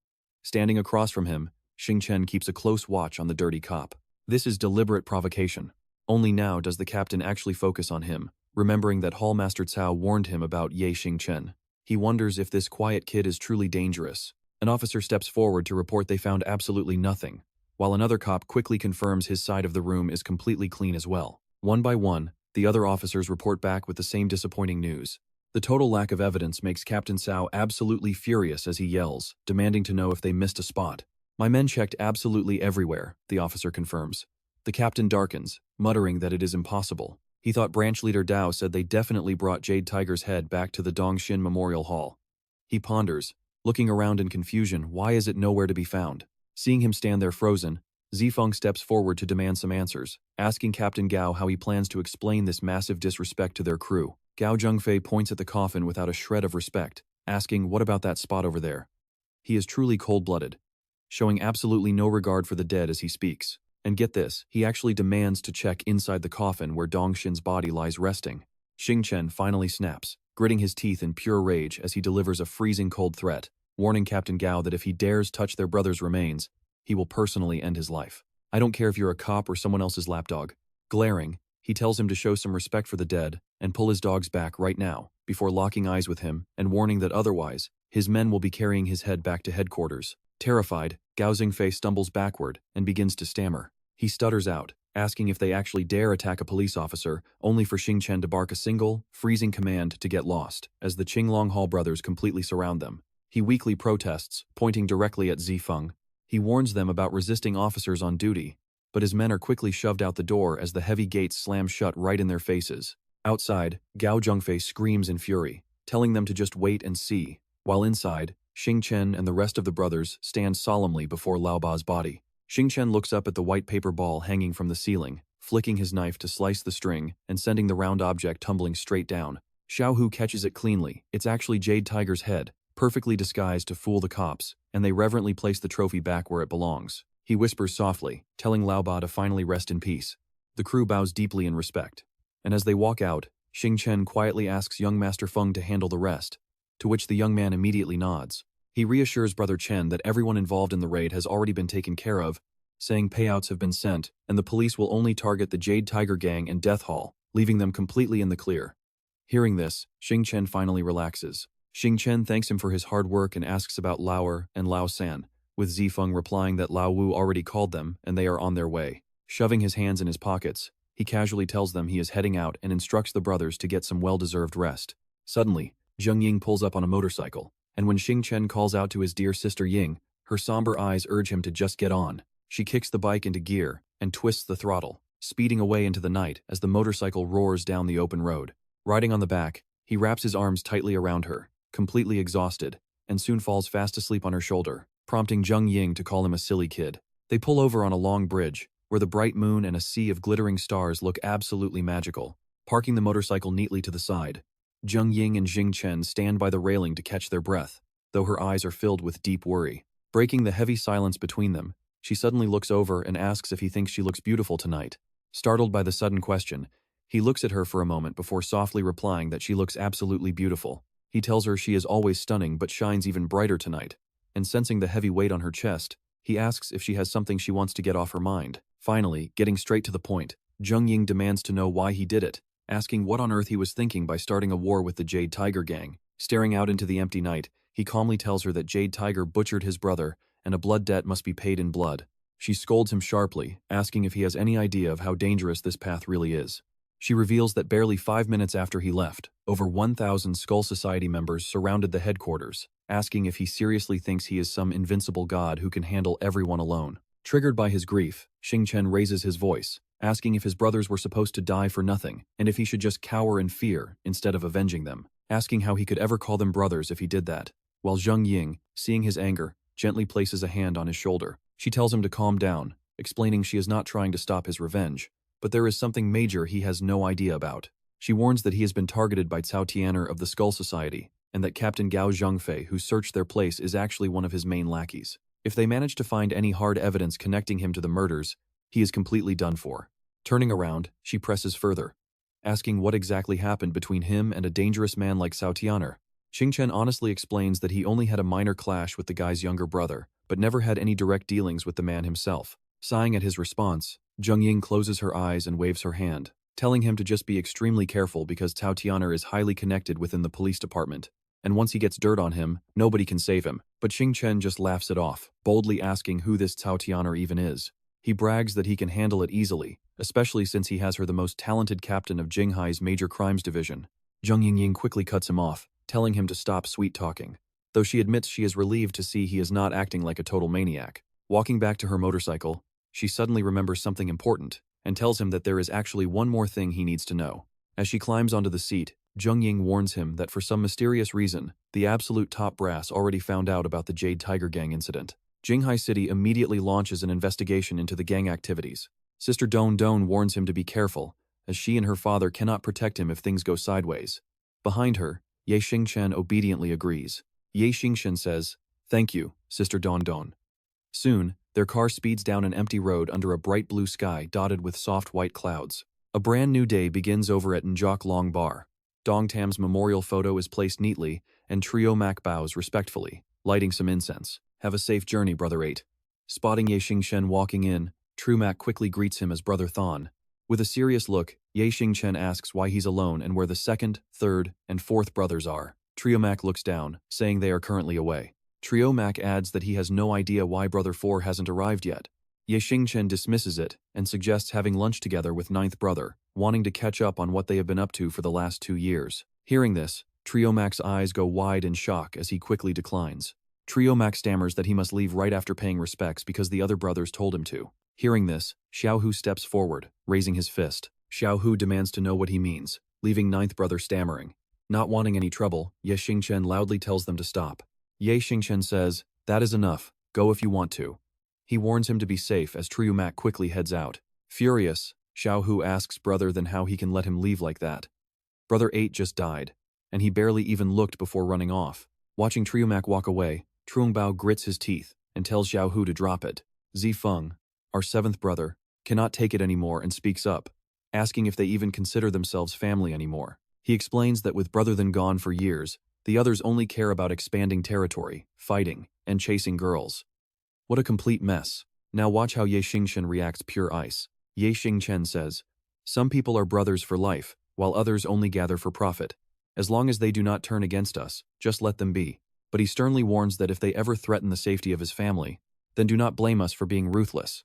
[SPEAKER 1] Standing across from him, Xingchen keeps a close watch on the dirty cop. This is deliberate provocation. Only now does the captain actually focus on him, remembering that Hallmaster Cao warned him about Ye Xingchen. He wonders if this quiet kid is truly dangerous. An officer steps forward to report they found absolutely nothing, while another cop quickly confirms his side of the room is completely clean as well. One by one, the other officers report back with the same disappointing news. The total lack of evidence makes Captain Cao absolutely furious as he yells, demanding to know if they missed a spot. My men checked absolutely everywhere, the officer confirms. The captain darkens, muttering that it is impossible. He thought branch leader Dao said they definitely brought Jade Tiger's head back to the Dongxin Memorial Hall. He ponders, looking around in confusion. Why is it nowhere to be found? Seeing him stand there frozen, Zifeng steps forward to demand some answers, asking Captain Gao how he plans to explain this massive disrespect to their crew. Gao Zhengfei points at the coffin without a shred of respect, asking what about that spot over there? He is truly cold-blooded, showing absolutely no regard for the dead as he speaks. And get this, he actually demands to check inside the coffin where Dongxin's body lies resting. Xingchen finally snaps, gritting his teeth in pure rage as he delivers a freezing cold threat, warning Captain Gao that if he dares touch their brother's remains, he will personally end his life. I don't care if you're a cop or someone else's lapdog. Glaring, he tells him to show some respect for the dead and pull his dogs back right now, before locking eyes with him and warning that otherwise, his men will be carrying his head back to headquarters. Terrified, Gao Zhengfei stumbles backward and begins to stammer. He stutters out, asking if they actually dare attack a police officer, only for Xingchen to bark a single, freezing command to get lost, as the Qinglong Hall brothers completely surround them. He weakly protests, pointing directly at Zifeng. He warns them about resisting officers on duty, but his men are quickly shoved out the door as the heavy gates slam shut right in their faces. Outside, Gao Zhengfei screams in fury, telling them to just wait and see, while inside, Xingchen and the rest of the brothers stand solemnly before Laoba's body. Xingchen looks up at the white paper ball hanging from the ceiling, flicking his knife to slice the string and sending the round object tumbling straight down. Xiaohu catches it cleanly. It's actually Jade Tiger's head, perfectly disguised to fool the cops, and they reverently place the trophy back where it belongs. He whispers softly, telling Laoba to finally rest in peace. The crew bows deeply in respect, and as they walk out, Xingchen quietly asks young Master Feng to handle the rest, to which the young man immediately nods. He reassures Brother Chen that everyone involved in the raid has already been taken care of, saying payouts have been sent, and the police will only target the Jade Tiger Gang and Death Hall, leaving them completely in the clear. Hearing this, Xingchen finally relaxes. Xingchen thanks him for his hard work and asks about Lauer and Lao San, with Zifeng replying that Lao Wu already called them and they are on their way. Shoving his hands in his pockets, he casually tells them he is heading out and instructs the brothers to get some well-deserved rest. Suddenly, Zheng Ying pulls up on a motorcycle, and when Xingchen calls out to his dear sister Ying, her somber eyes urge him to just get on. She kicks the bike into gear and twists the throttle, speeding away into the night as the motorcycle roars down the open road. Riding on the back, he wraps his arms tightly around her, completely exhausted, and soon falls fast asleep on her shoulder, prompting Zheng Ying to call him a silly kid. They pull over on a long bridge, where the bright moon and a sea of glittering stars look absolutely magical. Parking the motorcycle neatly to the side, Zheng Ying and Xingchen stand by the railing to catch their breath, though her eyes are filled with deep worry. Breaking the heavy silence between them, she suddenly looks over and asks if he thinks she looks beautiful tonight. Startled by the sudden question, he looks at her for a moment before softly replying that she looks absolutely beautiful. He tells her she is always stunning but shines even brighter tonight, and sensing the heavy weight on her chest, he asks if she has something she wants to get off her mind. Finally, getting straight to the point, Zheng Ying demands to know why he did it, asking what on earth he was thinking by starting a war with the Jade Tiger Gang. Staring out into the empty night, he calmly tells her that Jade Tiger butchered his brother, and a blood debt must be paid in blood. She scolds him sharply, asking if he has any idea of how dangerous this path really is. She reveals that barely 5 minutes after he left, over 1,000 Skull Society members surrounded the headquarters, asking if he seriously thinks he is some invincible god who can handle everyone alone. Triggered by his grief, Xingchen raises his voice, asking if his brothers were supposed to die for nothing, and if he should just cower in fear instead of avenging them, asking how he could ever call them brothers if he did that, while Zheng Ying, seeing his anger, gently places a hand on his shoulder. She tells him to calm down, explaining she is not trying to stop his revenge, but there is something major he has no idea about. She warns that he has been targeted by Cao Tian'er of the Skull Society, and that Captain Gao Zhengfei, who searched their place, is actually one of his main lackeys. If they manage to find any hard evidence connecting him to the murders, he is completely done for. Turning around, she presses further, asking what exactly happened between him and a dangerous man like Cao Tian'er. Xingchen honestly explains that he only had a minor clash with the guy's younger brother, but never had any direct dealings with the man himself. Sighing at his response, Zheng Ying closes her eyes and waves her hand, telling him to just be extremely careful because Cao Tian'er is highly connected within the police department, and once he gets dirt on him, nobody can save him. But Xingchen just laughs it off, boldly asking who this Cao Tian'er even is. He brags that he can handle it easily, especially since he has her the most talented captain of Jinghai's major crimes division. Zheng Ying quickly cuts him off, telling him to stop sweet-talking, though she admits she is relieved to see he is not acting like a total maniac. Walking back to her motorcycle, she suddenly remembers something important, and tells him that there is actually one more thing he needs to know. As she climbs onto the seat, Zheng Ying warns him that for some mysterious reason, the absolute top brass already found out about the Jade Tiger Gang incident. Jinghai City immediately launches an investigation into the gang activities. Sister Don Don warns him to be careful, as she and her father cannot protect him if things go sideways. Behind her, Ye Xingchen obediently agrees. Ye Xingchen says, "Thank you, Sister Don Don." Soon, their car speeds down an empty road under a bright blue sky dotted with soft white clouds. A brand new day begins over at Njok Long Bar. Dong Tam's memorial photo is placed neatly, and Trio Mac bows respectfully, lighting some incense. "Have a safe journey, Brother 8. Spotting Ye Xingchen walking in, Trumac quickly greets him as Brother Thon. With a serious look, Ye Xingchen asks why he's alone and where the second, third, and fourth brothers are. Triomac looks down, saying they are currently away. Triomac adds that he has no idea why Brother 4 hasn't arrived yet. Ye Xingchen dismisses it and suggests having lunch together with ninth brother, wanting to catch up on what they have been up to for the last 2 years. Hearing this, Triomac's eyes go wide in shock as he quickly declines. Triomac stammers that he must leave right after paying respects because the other brothers told him to. Hearing this, Xiaohu steps forward, raising his fist. Xiaohu demands to know what he means, leaving ninth brother stammering. Not wanting any trouble, Ye Xingchen loudly tells them to stop. Ye Xingchen says, "That is enough, go if you want to." He warns him to be safe as Triomac quickly heads out. Furious, Xiaohu asks brother then how he can let him leave like that. Brother 8 just died, and he barely even looked before running off. Watching Triomac walk away, Truongbao grits his teeth and tells Xiaohu to drop it. Zifeng, our seventh brother, cannot take it anymore and speaks up, asking if they even consider themselves family anymore. He explains that with brother then gone for years, the others only care about expanding territory, fighting, and chasing girls. What a complete mess. Now watch how Ye Xingchen reacts pure ice. Ye Xingchen says, "Some people are brothers for life, while others only gather for profit. As long as they do not turn against us, just let them be." But he sternly warns that if they ever threaten the safety of his family, then do not blame us for being ruthless.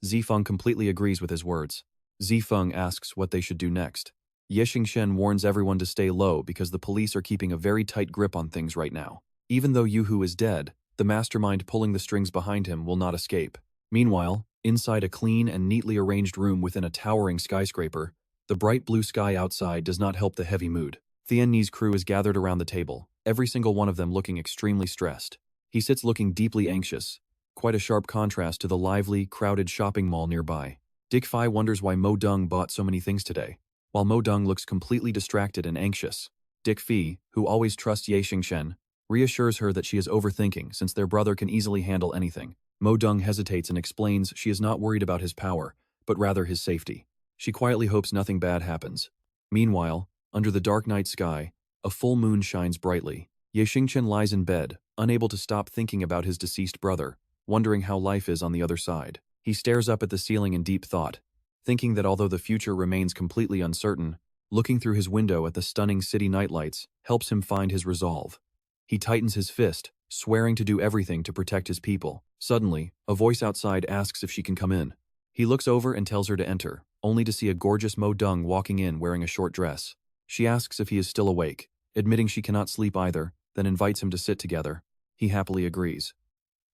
[SPEAKER 1] Zifeng completely agrees with his words. Zifeng asks what they should do next. Ye Xingchen warns everyone to stay low because the police are keeping a very tight grip on things right now. Even though Yuhu is dead, the mastermind pulling the strings behind him will not escape. Meanwhile, inside a clean and neatly arranged room within a towering skyscraper, the bright blue sky outside does not help the heavy mood. Thien Ni's crew is gathered around the table, every single one of them looking extremely stressed. He sits looking deeply anxious, quite a sharp contrast to the lively, crowded shopping mall nearby. Dick Fai wonders why Mo Deng bought so many things today, while Mo Deng looks completely distracted and anxious. Dick Fei, who always trusts Ye Xingchen, reassures her that she is overthinking since their brother can easily handle anything. Mo Deng hesitates and explains she is not worried about his power, but rather his safety. She quietly hopes nothing bad happens. Meanwhile, under the dark night sky, a full moon shines brightly. Ye Xingchen lies in bed, unable to stop thinking about his deceased brother, wondering how life is on the other side. He stares up at the ceiling in deep thought, thinking that although the future remains completely uncertain, looking through his window at the stunning city nightlights helps him find his resolve. He tightens his fist, swearing to do everything to protect his people. Suddenly, a voice outside asks if she can come in. He looks over and tells her to enter, only to see a gorgeous Mo Deng walking in wearing a short dress. She asks if he is still awake, admitting she cannot sleep either, then invites him to sit together. He happily agrees.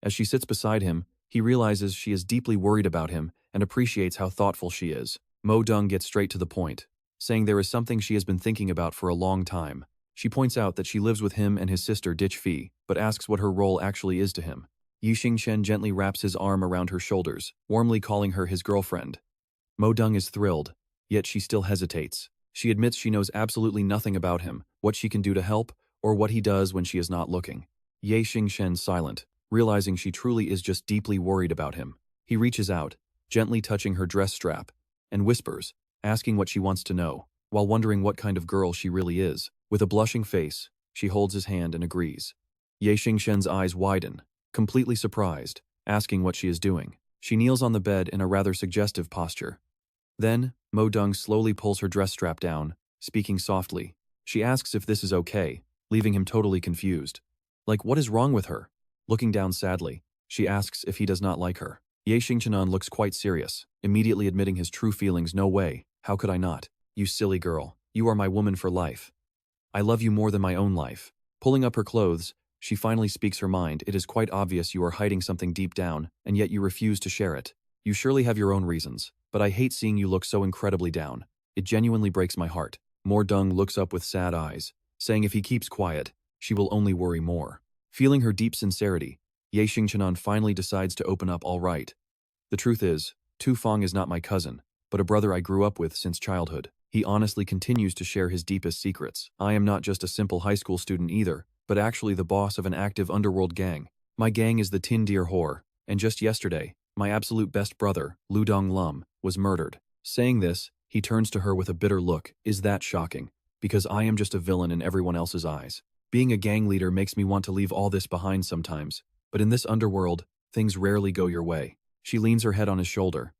[SPEAKER 1] As she sits beside him, he realizes she is deeply worried about him and appreciates how thoughtful she is. Mo Deng gets straight to the point, saying there is something she has been thinking about for a long time. She points out that she lives with him and his sister Ditch Fei, but asks what her role actually is to him. Yi Xingchen gently wraps his arm around her shoulders, warmly calling her his girlfriend. Mo Dong is thrilled, yet she still hesitates. She admits she knows absolutely nothing about him, what she can do to help, or what he does when she is not looking. Ye Xingchen silent, realizing she truly is just deeply worried about him. He reaches out, gently touching her dress strap, and whispers, asking what she wants to know, while wondering what kind of girl she really is. With a blushing face, she holds his hand and agrees. Ye Xingchen's eyes widen, completely surprised, asking what she is doing. She kneels on the bed in a rather suggestive posture. Then, Mo Dong slowly pulls her dress strap down, speaking softly. She asks if this is okay, leaving him totally confused. Like, what is wrong with her? Looking down sadly, she asks if he does not like her. Ye Xingchen looks quite serious, immediately admitting his true feelings. No way, how could I not? You silly girl, you are my woman for life. I love you more than my own life. Pulling up her clothes, she finally speaks her mind. It is quite obvious you are hiding something deep down, and yet you refuse to share it. You surely have your own reasons, but I hate seeing you look so incredibly down. It genuinely breaks my heart. Mo Dong looks up with sad eyes, saying if he keeps quiet, she will only worry more. Feeling her deep sincerity, Ye Xingchen finally decides to open up. All right. The truth is, Tu Feng is not my cousin, but a brother I grew up with since childhood. He honestly continues to share his deepest secrets. I am not just a simple high school student either, but actually the boss of an active underworld gang. My gang is the Tin Deer Whore, and just yesterday, my absolute best brother, Lu Dong Lum, was murdered. Saying this, he turns to her with a bitter look. Is that shocking? Because I am just a villain in everyone else's eyes. Being a gang leader makes me want to leave all this behind sometimes, but in this underworld, things rarely go your way. She leans her head on his shoulder.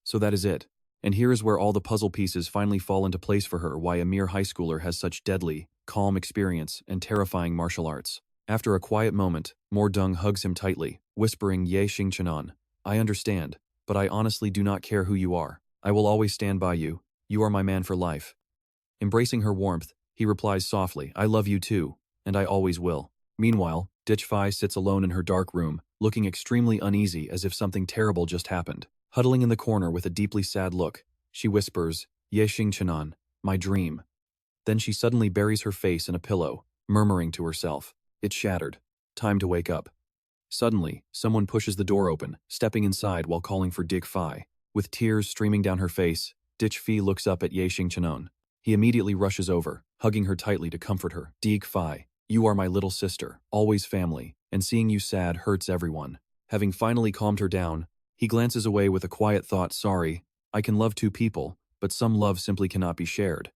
[SPEAKER 1] So that is it. And here is where all the puzzle pieces finally fall into place for her. Why a mere high schooler has such deadly, calm experience and terrifying martial arts. After a quiet moment, Mo Dong hugs him tightly, whispering Ye Xingchen, I understand, but I honestly do not care who you are. I will always stand by you. You are my man for life. Embracing her warmth, he replies softly, I love you too, and I always will. Meanwhile, Ditch Phi sits alone in her dark room, looking extremely uneasy as if something terrible just happened. Huddling in the corner with a deeply sad look, she whispers, Ye Xingchen, my dream. Then she suddenly buries her face in a pillow, murmuring to herself, it's shattered. Time to wake up. Suddenly, someone pushes the door open, stepping inside while calling for Ditch Phi. With tears streaming down her face, Ditch Phi looks up at Ye Xingchen. He immediately rushes over, hugging her tightly to comfort her. Ditch Phi, you are my little sister, always family, and seeing you sad hurts everyone. Having finally calmed her down, he glances away with a quiet thought, sorry, I can love two people, but some love simply cannot be shared.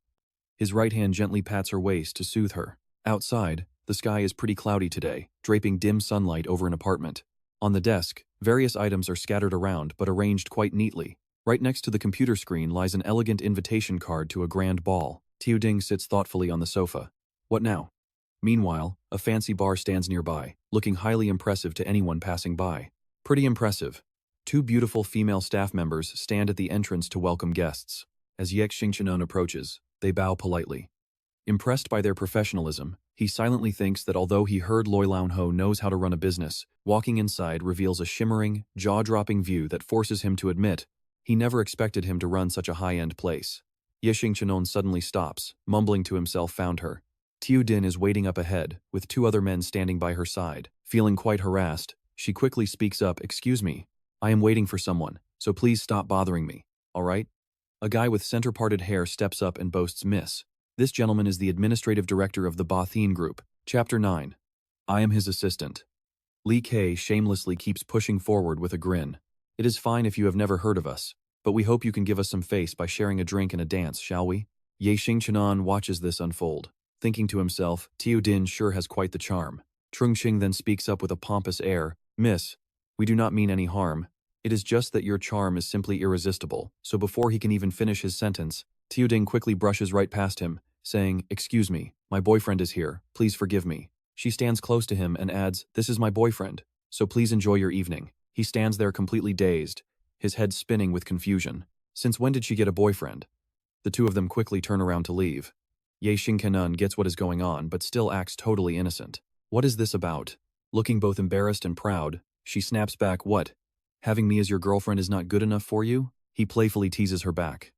[SPEAKER 1] His right hand gently pats her waist to soothe her. Outside, the sky is pretty cloudy today, draping dim sunlight over an apartment. On the desk, various items are scattered around but arranged quite neatly. Right next to the computer screen lies an elegant invitation card to a grand ball. Tiu Ding sits thoughtfully on the sofa. What now? Meanwhile, a fancy bar stands nearby, looking highly impressive to anyone passing by. Pretty impressive. Two beautiful female staff members stand at the entrance to welcome guests. As Ye Xingchen approaches, they bow politely. Impressed by their professionalism, he silently thinks that although he heard Loi Laun Ho knows how to run a business, walking inside reveals a shimmering, jaw-dropping view that forces him to admit he never expected him to run such a high-end place. Ye Xingchen suddenly stops, mumbling to himself, found her. Tiu Din is waiting up ahead, with two other men standing by her side. Feeling quite harassed, she quickly speaks up, excuse me, I am waiting for someone, so please stop bothering me, alright? A guy with center-parted hair steps up and boasts, Miss. This gentleman is the administrative director of the Bothin Group. Chapter 9. I am his assistant. Li Kei shamelessly keeps pushing forward with a grin. It is fine if you have never heard of us, but we hope you can give us some face by sharing a drink and a dance, shall we? Ye Xingchen watches this unfold, thinking to himself, Tiu Din sure has quite the charm. Trungqing then speaks up with a pompous air, Miss, we do not mean any harm. It is just that your charm is simply irresistible. So before he can even finish his sentence, Tiu Ding quickly brushes right past him, saying, excuse me, my boyfriend is here, please forgive me. She stands close to him and adds, this is my boyfriend, so please enjoy your evening. He stands there completely dazed, his head spinning with confusion. Since when did she get a boyfriend? The two of them quickly turn around to leave. Ye Xingchen gets what is going on but still acts totally innocent. What is this about? Looking both embarrassed and proud, she snaps back, what? Having me as your girlfriend is not good enough for you? He playfully teases her back.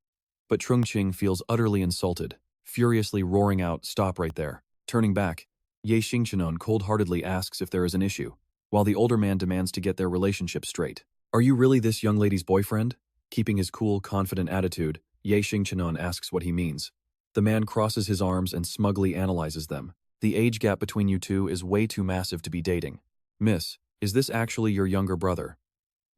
[SPEAKER 1] But Trungqing feels utterly insulted, furiously roaring out, stop right there. Turning back, Ye Xingchen cold-heartedly asks if there is an issue, while the older man demands to get their relationship straight. Are you really this young lady's boyfriend? Keeping his cool, confident attitude, Ye Xingchen asks what he means. The man crosses his arms and smugly analyzes them. The age gap between you two is way too massive to be dating. Miss, is this actually your younger brother?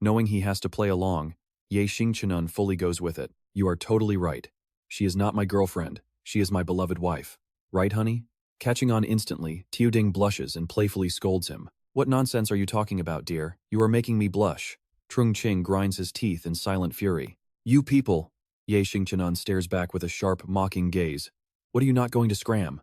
[SPEAKER 1] Knowing he has to play along, Ye Xingchen fully goes with it. You are totally right. She is not my girlfriend. She is my beloved wife. Right, honey? Catching on instantly, Tiuding blushes and playfully scolds him. What nonsense are you talking about, dear? You are making me blush. Trung Qing grinds his teeth in silent fury. You people! Ye Xingchen stares back with a sharp, mocking gaze. What are you not going to scram?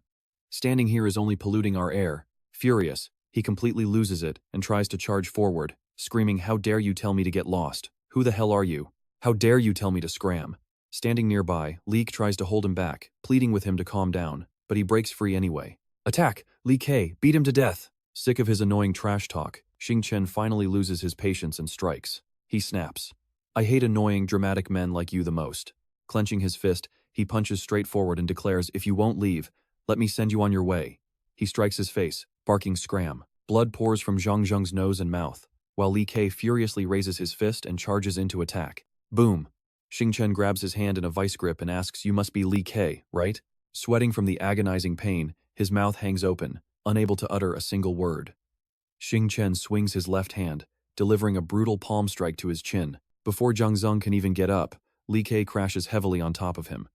[SPEAKER 1] Standing here is only polluting our air. Furious, he completely loses it and tries to charge forward, screaming, how dare you tell me to get lost? Who the hell are you? How dare you tell me to scram? Standing nearby, Leek tries to hold him back, pleading with him to calm down, but he breaks free anyway. Attack! Li Ke, beat him to death! Sick of his annoying trash talk, Xingchen finally loses his patience and strikes. He snaps. I hate annoying, dramatic men like you the most. Clenching his fist, he punches straight forward and declares, if you won't leave, let me send you on your way. He strikes his face, barking scram. Blood pours from Zhang Zheng's nose and mouth, while Li Ke furiously raises his fist and charges into attack. Boom! Xingchen grabs his hand in a vice grip and asks, you must be Li Ke, right? Sweating from the agonizing pain, his mouth hangs open, unable to utter a single word. Xingchen swings his left hand, delivering a brutal palm strike to his chin. Before Zhang Zheng can even get up, Li Ke crashes heavily on top of him.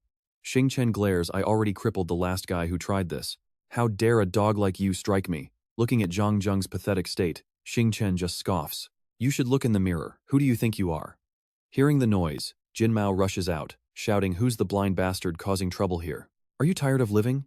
[SPEAKER 1] Xingchen glares, I already crippled the last guy who tried this. How dare a dog like you strike me? Looking at Zhang Zheng's pathetic state, Xingchen just scoffs. You should look in the mirror. Who do you think you are? Hearing the noise, Jin Mao rushes out, shouting, who's the blind bastard causing trouble here? Are you tired of living?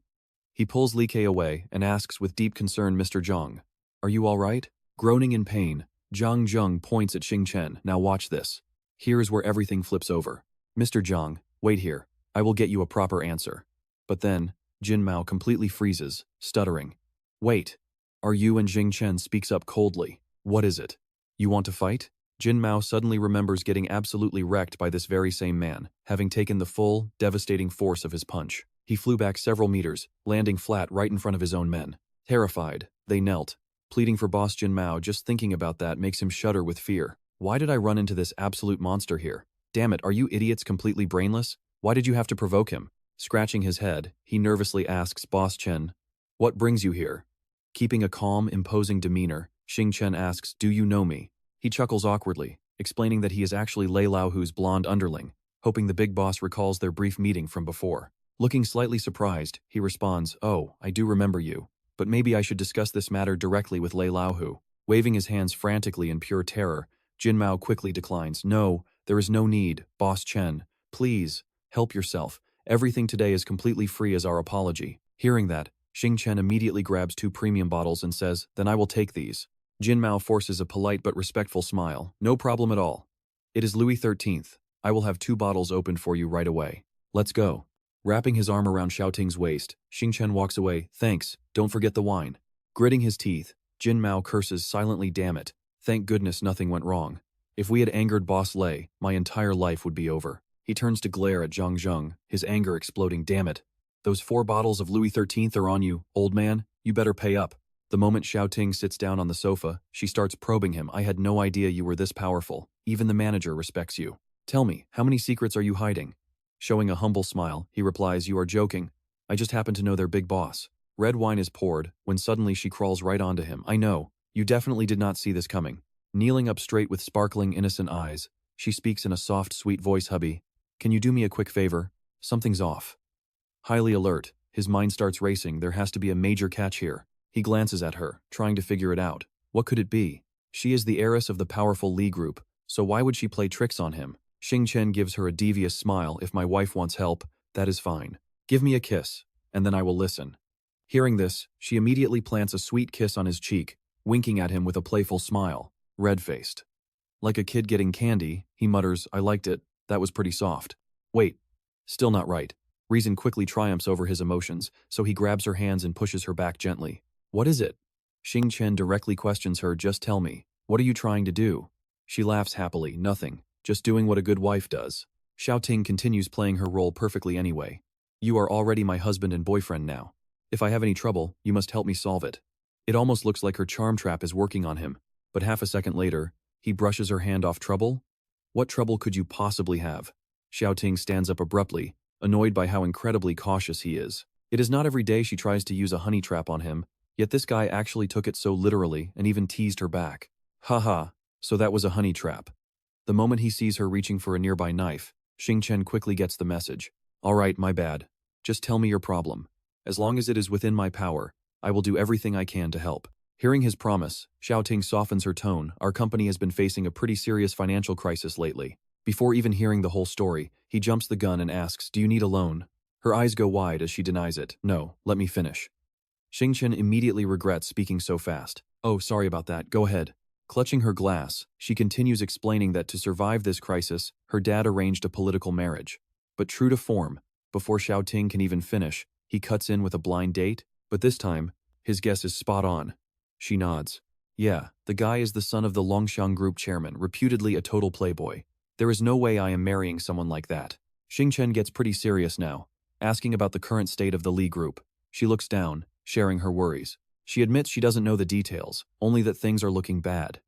[SPEAKER 1] He pulls Li Ke away and asks with deep concern, Mr. Zhang, are you all right? Groaning in pain, Zhang Zheng points at Xingchen. Now watch this. Here is where everything flips over. Mr. Zhang, wait here. I will get you a proper answer. But then, Jin Mao completely freezes, stuttering. Wait. Are you? And Xingchen speaks up coldly. What is it? You want to fight? Jin Mao suddenly remembers getting absolutely wrecked by this very same man, having taken the full, devastating force of his punch. He flew back several meters, landing flat right in front of his own men. Terrified, they knelt, pleading for boss Jin Mao. Just thinking about that makes him shudder with fear. Why did I run into this absolute monster here? Damn it, are you idiots completely brainless? Why did you have to provoke him? Scratching his head, he nervously asks Boss Chen, what brings you here? Keeping a calm, imposing demeanor, Xingchen asks, do you know me? He chuckles awkwardly, explaining that he is actually Lei Laohu's blonde underling, hoping the big boss recalls their brief meeting from before. Looking slightly surprised, he responds, oh, I do remember you, but maybe I should discuss this matter directly with Lei Laohu. Waving his hands frantically in pure terror, Jin Mao quickly declines, no, there is no need, Boss Chen. Please, help yourself. Everything today is completely free as our apology. Hearing that, Xingchen immediately grabs 2 premium bottles and says, then I will take these. Jin Mao forces a polite but respectful smile. No problem at all. It is Louis XIII. I will have 2 bottles opened for you right away. Let's go. Wrapping his arm around Xiaoting's waist, Xingchen walks away. Thanks, don't forget the wine. Gritting his teeth, Jin Mao curses silently, damn it. Thank goodness nothing went wrong. If we had angered Boss Lei, my entire life would be over. He turns to glare at Zhang Zheng, his anger exploding. Damn it. Those 4 bottles of Louis XIII are on you, old man. You better pay up. The moment Xiaoting sits down on the sofa, she starts probing him. I had no idea you were this powerful. Even the manager respects you. Tell me, how many secrets are you hiding? Showing a humble smile, he replies, you are joking. I just happen to know their big boss. Red wine is poured, when suddenly she crawls right onto him. I know. You definitely did not see this coming. Kneeling up straight with sparkling, innocent eyes, she speaks in a soft, sweet voice. Hubby, can you do me a quick favor? Something's off. Highly alert, his mind starts racing. There has to be a major catch here. He glances at her, trying to figure it out. What could it be? She is the heiress of the powerful Li group, so why would she play tricks on him? Xingchen gives her a devious smile. If my wife wants help, that is fine. Give me a kiss, and then I will listen. Hearing this, she immediately plants a sweet kiss on his cheek, winking at him with a playful smile, red-faced. Like a kid getting candy, he mutters, I liked it, that was pretty soft. Wait, still not right. Reason quickly triumphs over his emotions, so he grabs her hands and pushes her back gently. What is it? Xingchen directly questions her, just tell me, what are you trying to do? She laughs happily, nothing, just doing what a good wife does. Xiaoting continues playing her role perfectly anyway. You are already my husband and boyfriend now. If I have any trouble, you must help me solve it. It almost looks like her charm trap is working on him, but half a second later, he brushes her hand off. Trouble? What trouble could you possibly have? Xiaoting stands up abruptly, annoyed by how incredibly cautious he is. It is not every day she tries to use a honey trap on him, yet this guy actually took it so literally and even teased her back. Haha, so that was a honey trap. The moment he sees her reaching for a nearby knife, Xingchen quickly gets the message. All right, my bad. Just tell me your problem. As long as it is within my power, I will do everything I can to help. Hearing his promise, Xiaoting softens her tone. Our company has been facing a pretty serious financial crisis lately. Before even hearing the whole story, he jumps the gun and asks, do you need a loan? Her eyes go wide as she denies it. No, let me finish. Xingchen immediately regrets speaking so fast. Oh, sorry about that, go ahead. Clutching her glass, she continues explaining that to survive this crisis, her dad arranged a political marriage. But true to form, before Xiaoting can even finish, he cuts in with a blind date, but this time, his guess is spot on. She nods. Yeah, the guy is the son of the Longxiang Group chairman, reputedly a total playboy. There is no way I am marrying someone like that. Xingchen gets pretty serious now, asking about the current state of the Li Group. She looks down, sharing her worries. She admits she doesn't know the details, only that things are looking bad.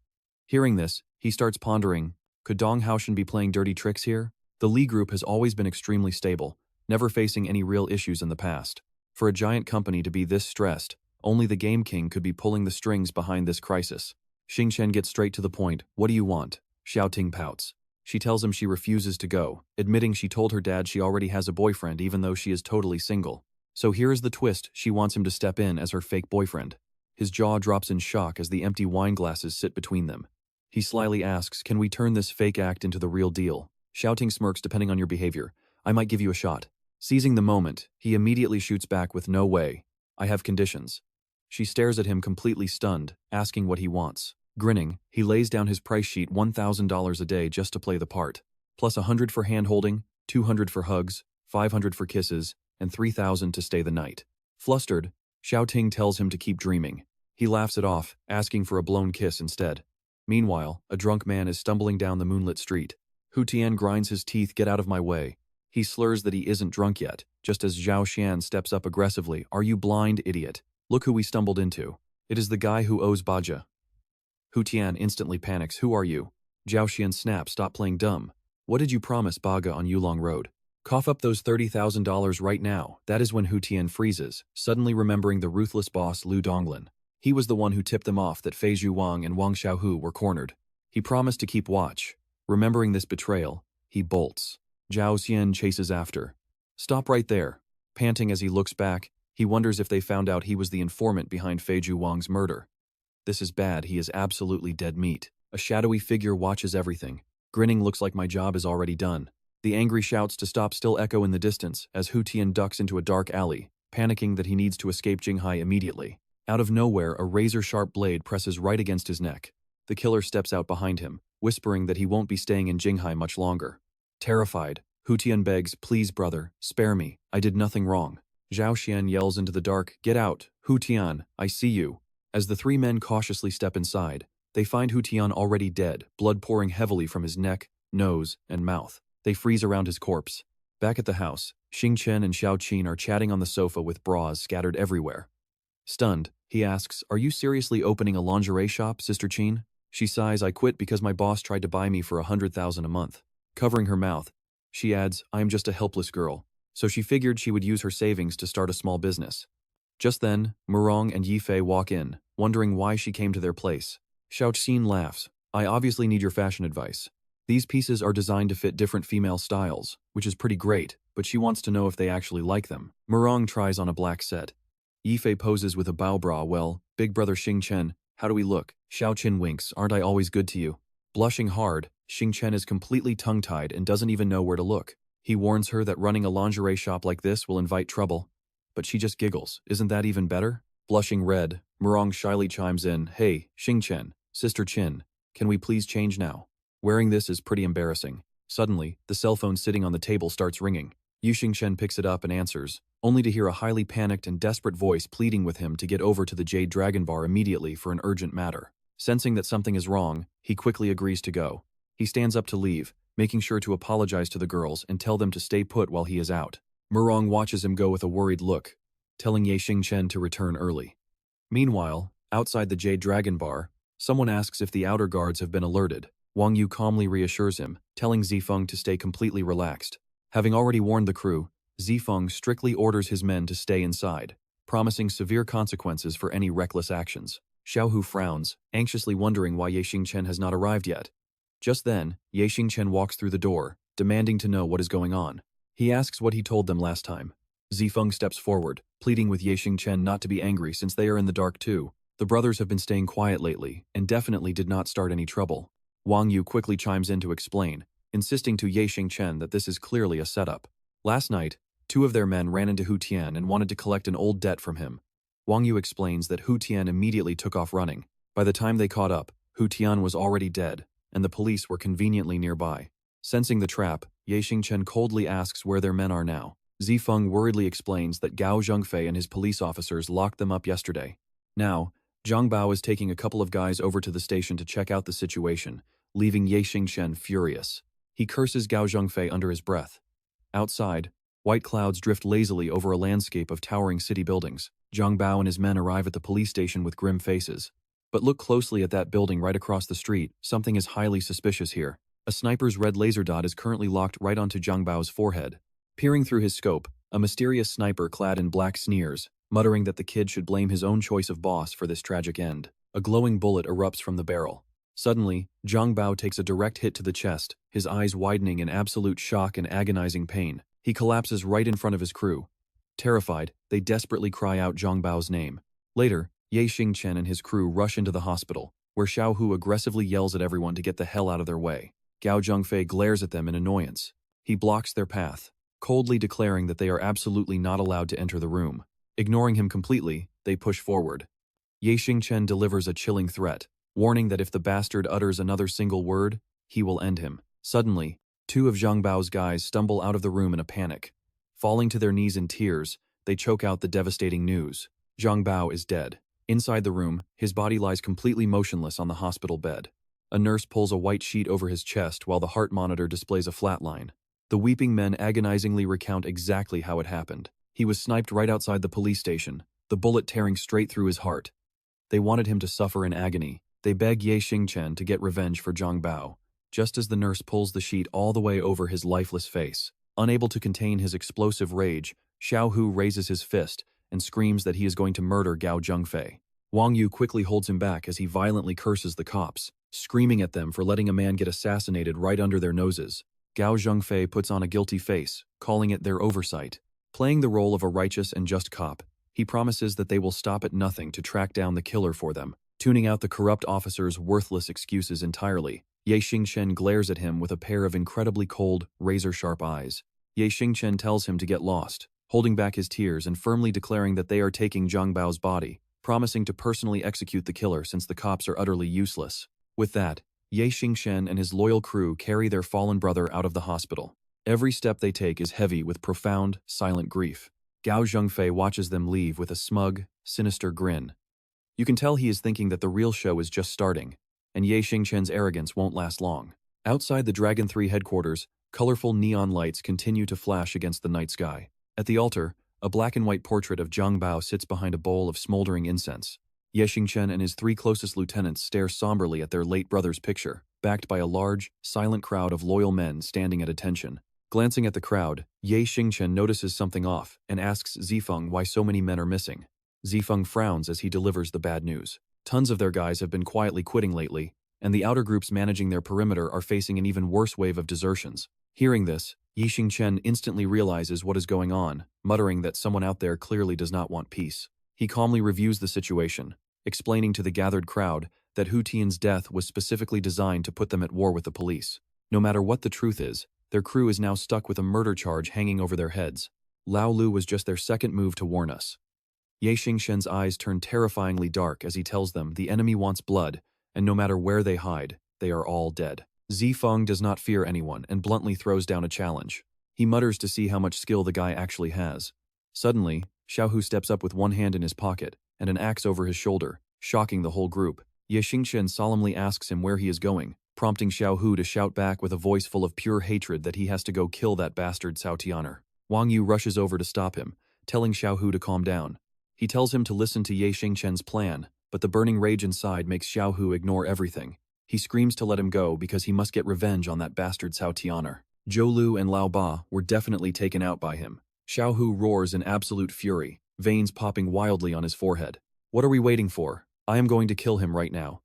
[SPEAKER 1] Hearing this, he starts pondering, could Dong Haoshan be playing dirty tricks here? The Li Group has always been extremely stable, never facing any real issues in the past. For a giant company to be this stressed, only the Game King could be pulling the strings behind this crisis. Xingchen gets straight to the point. What do you want? Xiaoting pouts. She tells him she refuses to go, admitting she told her dad she already has a boyfriend even though she is totally single. So here is the twist, she wants him to step in as her fake boyfriend. His jaw drops in shock as the empty wine glasses sit between them. He slyly asks, can we turn this fake act into the real deal? Xiaoting smirks, depending on your behavior. I might give you a shot. Seizing the moment, he immediately shoots back with no way. I have conditions. She stares at him completely stunned, asking what he wants. Grinning, he lays down his price sheet, $1,000 a day just to play the part. Plus 100 for hand-holding, 200 for hugs, 500 for kisses, and 3,000 to stay the night. Flustered, Xiaoting tells him to keep dreaming. He laughs it off, asking for a blown kiss instead. Meanwhile, a drunk man is stumbling down the moonlit street. Hu Tian grinds his teeth, get out of my way. He slurs that he isn't drunk yet, just as Zhao Xian steps up aggressively. Are you blind, idiot? Look who we stumbled into. It is the guy who owes Baja. Hu Tian instantly panics. Who are you? Zhao Xian snaps, stop playing dumb. What did you promise Baga on Yulong Road? Cough up those $30,000 right now. That is when Hu Tian freezes, suddenly remembering the ruthless boss Lu Donglin. He was the one who tipped them off that Fei Zhu Wang and Wang Xiaohu were cornered. He promised to keep watch. Remembering this betrayal, he bolts. Zhao Xian chases after. Stop right there. Panting as he looks back, he wonders if they found out he was the informant behind Fei Zhu Wang's murder. This is bad, he is absolutely dead meat. A shadowy figure watches everything. Grinning, looks like my job is already done. The angry shouts to stop still echo in the distance as Hu Tian ducks into a dark alley, panicking that he needs to escape Jinghai immediately. Out of nowhere, a razor-sharp blade presses right against his neck. The killer steps out behind him, whispering that he won't be staying in Jinghai much longer. Terrified, Hu Tian begs, please brother, spare me, I did nothing wrong. Zhao Xian yells into the dark, get out, Hu Tian, I see you. As the three men cautiously step inside, they find Hu Tian already dead, blood pouring heavily from his neck, nose, and mouth. They freeze around his corpse. Back at the house, Xingchen and Xiaoqin are chatting on the sofa with bras scattered everywhere. Stunned, he asks, are you seriously opening a lingerie shop, Sister Qin? She sighs, I quit because my boss tried to buy me for $100,000 a month. Covering her mouth, she adds, I am just a helpless girl. So she figured she would use her savings to start a small business. Just then, Murong and Yifei walk in, wondering why she came to their place. Xiaoqin laughs, I obviously need your fashion advice. These pieces are designed to fit different female styles, which is pretty great, but she wants to know if they actually like them. Murong tries on a black set. Yifei poses with a bow bra. Well, big brother Xingchen, how do we look? Xiaoqin winks, aren't I always good to you? Blushing hard, Xingchen is completely tongue-tied and doesn't even know where to look. He warns her that running a lingerie shop like this will invite trouble, but she just giggles. Isn't that even better? Blushing red, Murong shyly chimes in, hey, Xingchen, Sister Qin, can we please change now? Wearing this is pretty embarrassing. Suddenly, the cell phone sitting on the table starts ringing. Yu Xingchen picks it up and answers, only to hear a highly panicked and desperate voice pleading with him to get over to the Jade Dragon Bar immediately for an urgent matter. Sensing that something is wrong, he quickly agrees to go. He stands up to leave, making sure to apologize to the girls and tell them to stay put while he is out. Murong watches him go with a worried look, telling Ye Xingchen to return early. Meanwhile, outside the Jade Dragon Bar, someone asks if the outer guards have been alerted. Wang Yu calmly reassures him, telling Zifeng to stay completely relaxed. Having already warned the crew, Zifeng strictly orders his men to stay inside, promising severe consequences for any reckless actions. Xiaohu frowns, anxiously wondering why Ye Xingchen has not arrived yet. Just then, Ye Xingchen walks through the door, demanding to know what is going on. He asks what he told them last time. Zifeng steps forward, pleading with Ye Xingchen not to be angry since they are in the dark too. The brothers have been staying quiet lately, and definitely did not start any trouble. Wang Yu quickly chimes in to explain, insisting to Ye Xingchen that this is clearly a setup. Last night, two of their men ran into Hu Tian and wanted to collect an old debt from him. Wang Yu explains that Hu Tian immediately took off running. By the time they caught up, Hu Tian was already dead, and the police were conveniently nearby. Sensing the trap, Ye Xingchen coldly asks where their men are now. Zifeng worriedly explains that Gao Zhengfei and his police officers locked them up yesterday. Now, Zhang Bao is taking a couple of guys over to the station to check out the situation, leaving Ye Xingchen furious. He curses Gao Zhengfei under his breath. Outside, white clouds drift lazily over a landscape of towering city buildings. Zhang Bao and his men arrive at the police station with grim faces. But look closely at that building right across the street. Something is highly suspicious here. A sniper's red laser dot is currently locked right onto Zhang Bao's forehead. Peering through his scope, a mysterious sniper clad in black sneers, muttering that the kid should blame his own choice of boss for this tragic end. A glowing bullet erupts from the barrel. Suddenly, Zhang Bao takes a direct hit to the chest, his eyes widening in absolute shock and agonizing pain. He collapses right in front of his crew. Terrified, they desperately cry out Zhang Bao's name. Later, Ye Xingchen and his crew rush into the hospital, where Xiaohu aggressively yells at everyone to get the hell out of their way. Gao Zhengfei glares at them in annoyance. He blocks their path, coldly declaring that they are absolutely not allowed to enter the room. Ignoring him completely, they push forward. Ye Xingchen delivers a chilling threat, warning that if the bastard utters another single word, he will end him. Suddenly, two of Zhang Bao's guys stumble out of the room in a panic. Falling to their knees in tears, they choke out the devastating news. Zhang Bao is dead. Inside the room, his body lies completely motionless on the hospital bed. A nurse pulls a white sheet over his chest while the heart monitor displays a flat line. The weeping men agonizingly recount exactly how it happened. He was sniped right outside the police station, the bullet tearing straight through his heart. They wanted him to suffer in agony. They beg Ye Xingchen to get revenge for Zhang Bao, just as the nurse pulls the sheet all the way over his lifeless face. Unable to contain his explosive rage, Xiaohu raises his fist and screams that he is going to murder Gao Zhengfei. Wang Yu quickly holds him back as he violently curses the cops, screaming at them for letting a man get assassinated right under their noses. Gao Zhengfei puts on a guilty face, calling it their oversight. Playing the role of a righteous and just cop, he promises that they will stop at nothing to track down the killer for them, tuning out the corrupt officer's worthless excuses entirely. Ye Xingchen glares at him with a pair of incredibly cold, razor-sharp eyes. Ye Xingchen tells him to get lost, holding back his tears and firmly declaring that they are taking Zhang Bao's body, promising to personally execute the killer since the cops are utterly useless. With that, Ye Xingchen and his loyal crew carry their fallen brother out of the hospital. Every step they take is heavy with profound, silent grief. Gao Zhengfei watches them leave with a smug, sinister grin. You can tell he is thinking that the real show is just starting, and Ye Xingchen's arrogance won't last long. Outside the Dragon 3 headquarters, colorful neon lights continue to flash against the night sky. At the altar, a black and white portrait of Zhang Bao sits behind a bowl of smoldering incense. Ye Xingchen and his three closest lieutenants stare somberly at their late brother's picture, backed by a large, silent crowd of loyal men standing at attention. Glancing at the crowd, Ye Xingchen notices something off and asks Zifeng why so many men are missing. Zifeng frowns as he delivers the bad news. Tons of their guys have been quietly quitting lately, and the outer groups managing their perimeter are facing an even worse wave of desertions. Hearing this, Ye Xingchen instantly realizes what is going on, muttering that someone out there clearly does not want peace. He calmly reviews the situation, explaining to the gathered crowd that Hu Tian's death was specifically designed to put them at war with the police. No matter what the truth is, their crew is now stuck with a murder charge hanging over their heads. Lao Lu was just their second move to warn us. Ye Xingchen's eyes turn terrifyingly dark as he tells them the enemy wants blood, and no matter where they hide, they are all dead. Zifeng does not fear anyone and bluntly throws down a challenge. He mutters to see how much skill the guy actually has. Suddenly, Xiaohu steps up with one hand in his pocket and an axe over his shoulder, shocking the whole group. Ye Xingchen solemnly asks him where he is going, prompting Xiaohu to shout back with a voice full of pure hatred that he has to go kill that bastard Cao Tianer. Wang Yu rushes over to stop him, telling Xiaohu to calm down. He tells him to listen to Ye Xingchen's plan, but the burning rage inside makes Xiaohu ignore everything. He screams to let him go because he must get revenge on that bastard Cao Tian'er. Zhou Lu and Lao Ba were definitely taken out by him. Xiao Hu roars in absolute fury, veins popping wildly on his forehead. What are we waiting for? I am going to kill him right now.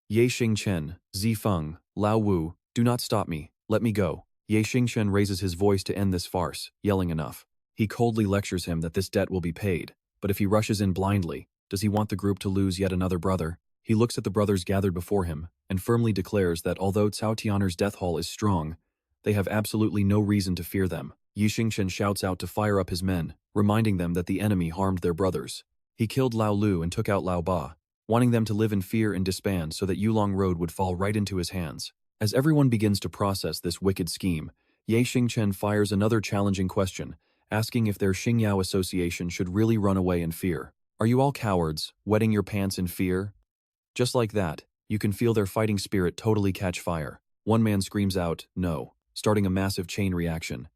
[SPEAKER 1] Ye Xingchen, Zifeng, Lao Wu, do not stop me, let me go. Ye Xingchen raises his voice to end this farce, yelling enough. He coldly lectures him that this debt will be paid, but if he rushes in blindly, does he want the group to lose yet another brother? He looks at the brothers gathered before him, and firmly declares that although Cao Tian'er's death hall is strong, they have absolutely no reason to fear them. Ye Xingchen shouts out to fire up his men, reminding them that the enemy harmed their brothers. He killed Lao Lu and took out Lao Ba, wanting them to live in fear and disband so that Yunlong Road would fall right into his hands. As everyone begins to process this wicked scheme, Ye Xingchen fires another challenging question, asking if their Xingyao association should really run away in fear. Are you all cowards, wetting your pants in fear? Just like that, you can feel their fighting spirit totally catch fire. One man screams out, no, starting a massive chain reaction.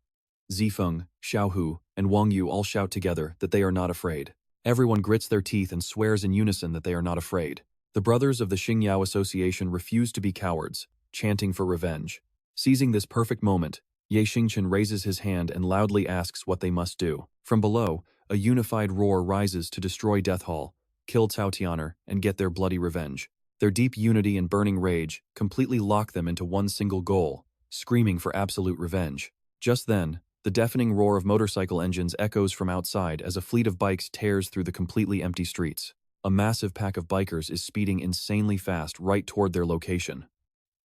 [SPEAKER 1] Zifeng, Xiaohu, and Wang Yu all shout together that they are not afraid. Everyone grits their teeth and swears in unison that they are not afraid. The brothers of the Xingyao Association refuse to be cowards, chanting for revenge. Seizing this perfect moment, Ye Xingchen raises his hand and loudly asks what they must do. From below, a unified roar rises to destroy Death Hall, kill Cao Tian'er, and get their bloody revenge. Their deep unity and burning rage completely lock them into one single goal, screaming for absolute revenge. Just then, the deafening roar of motorcycle engines echoes from outside as a fleet of bikes tears through the completely empty streets. A massive pack of bikers is speeding insanely fast right toward their location.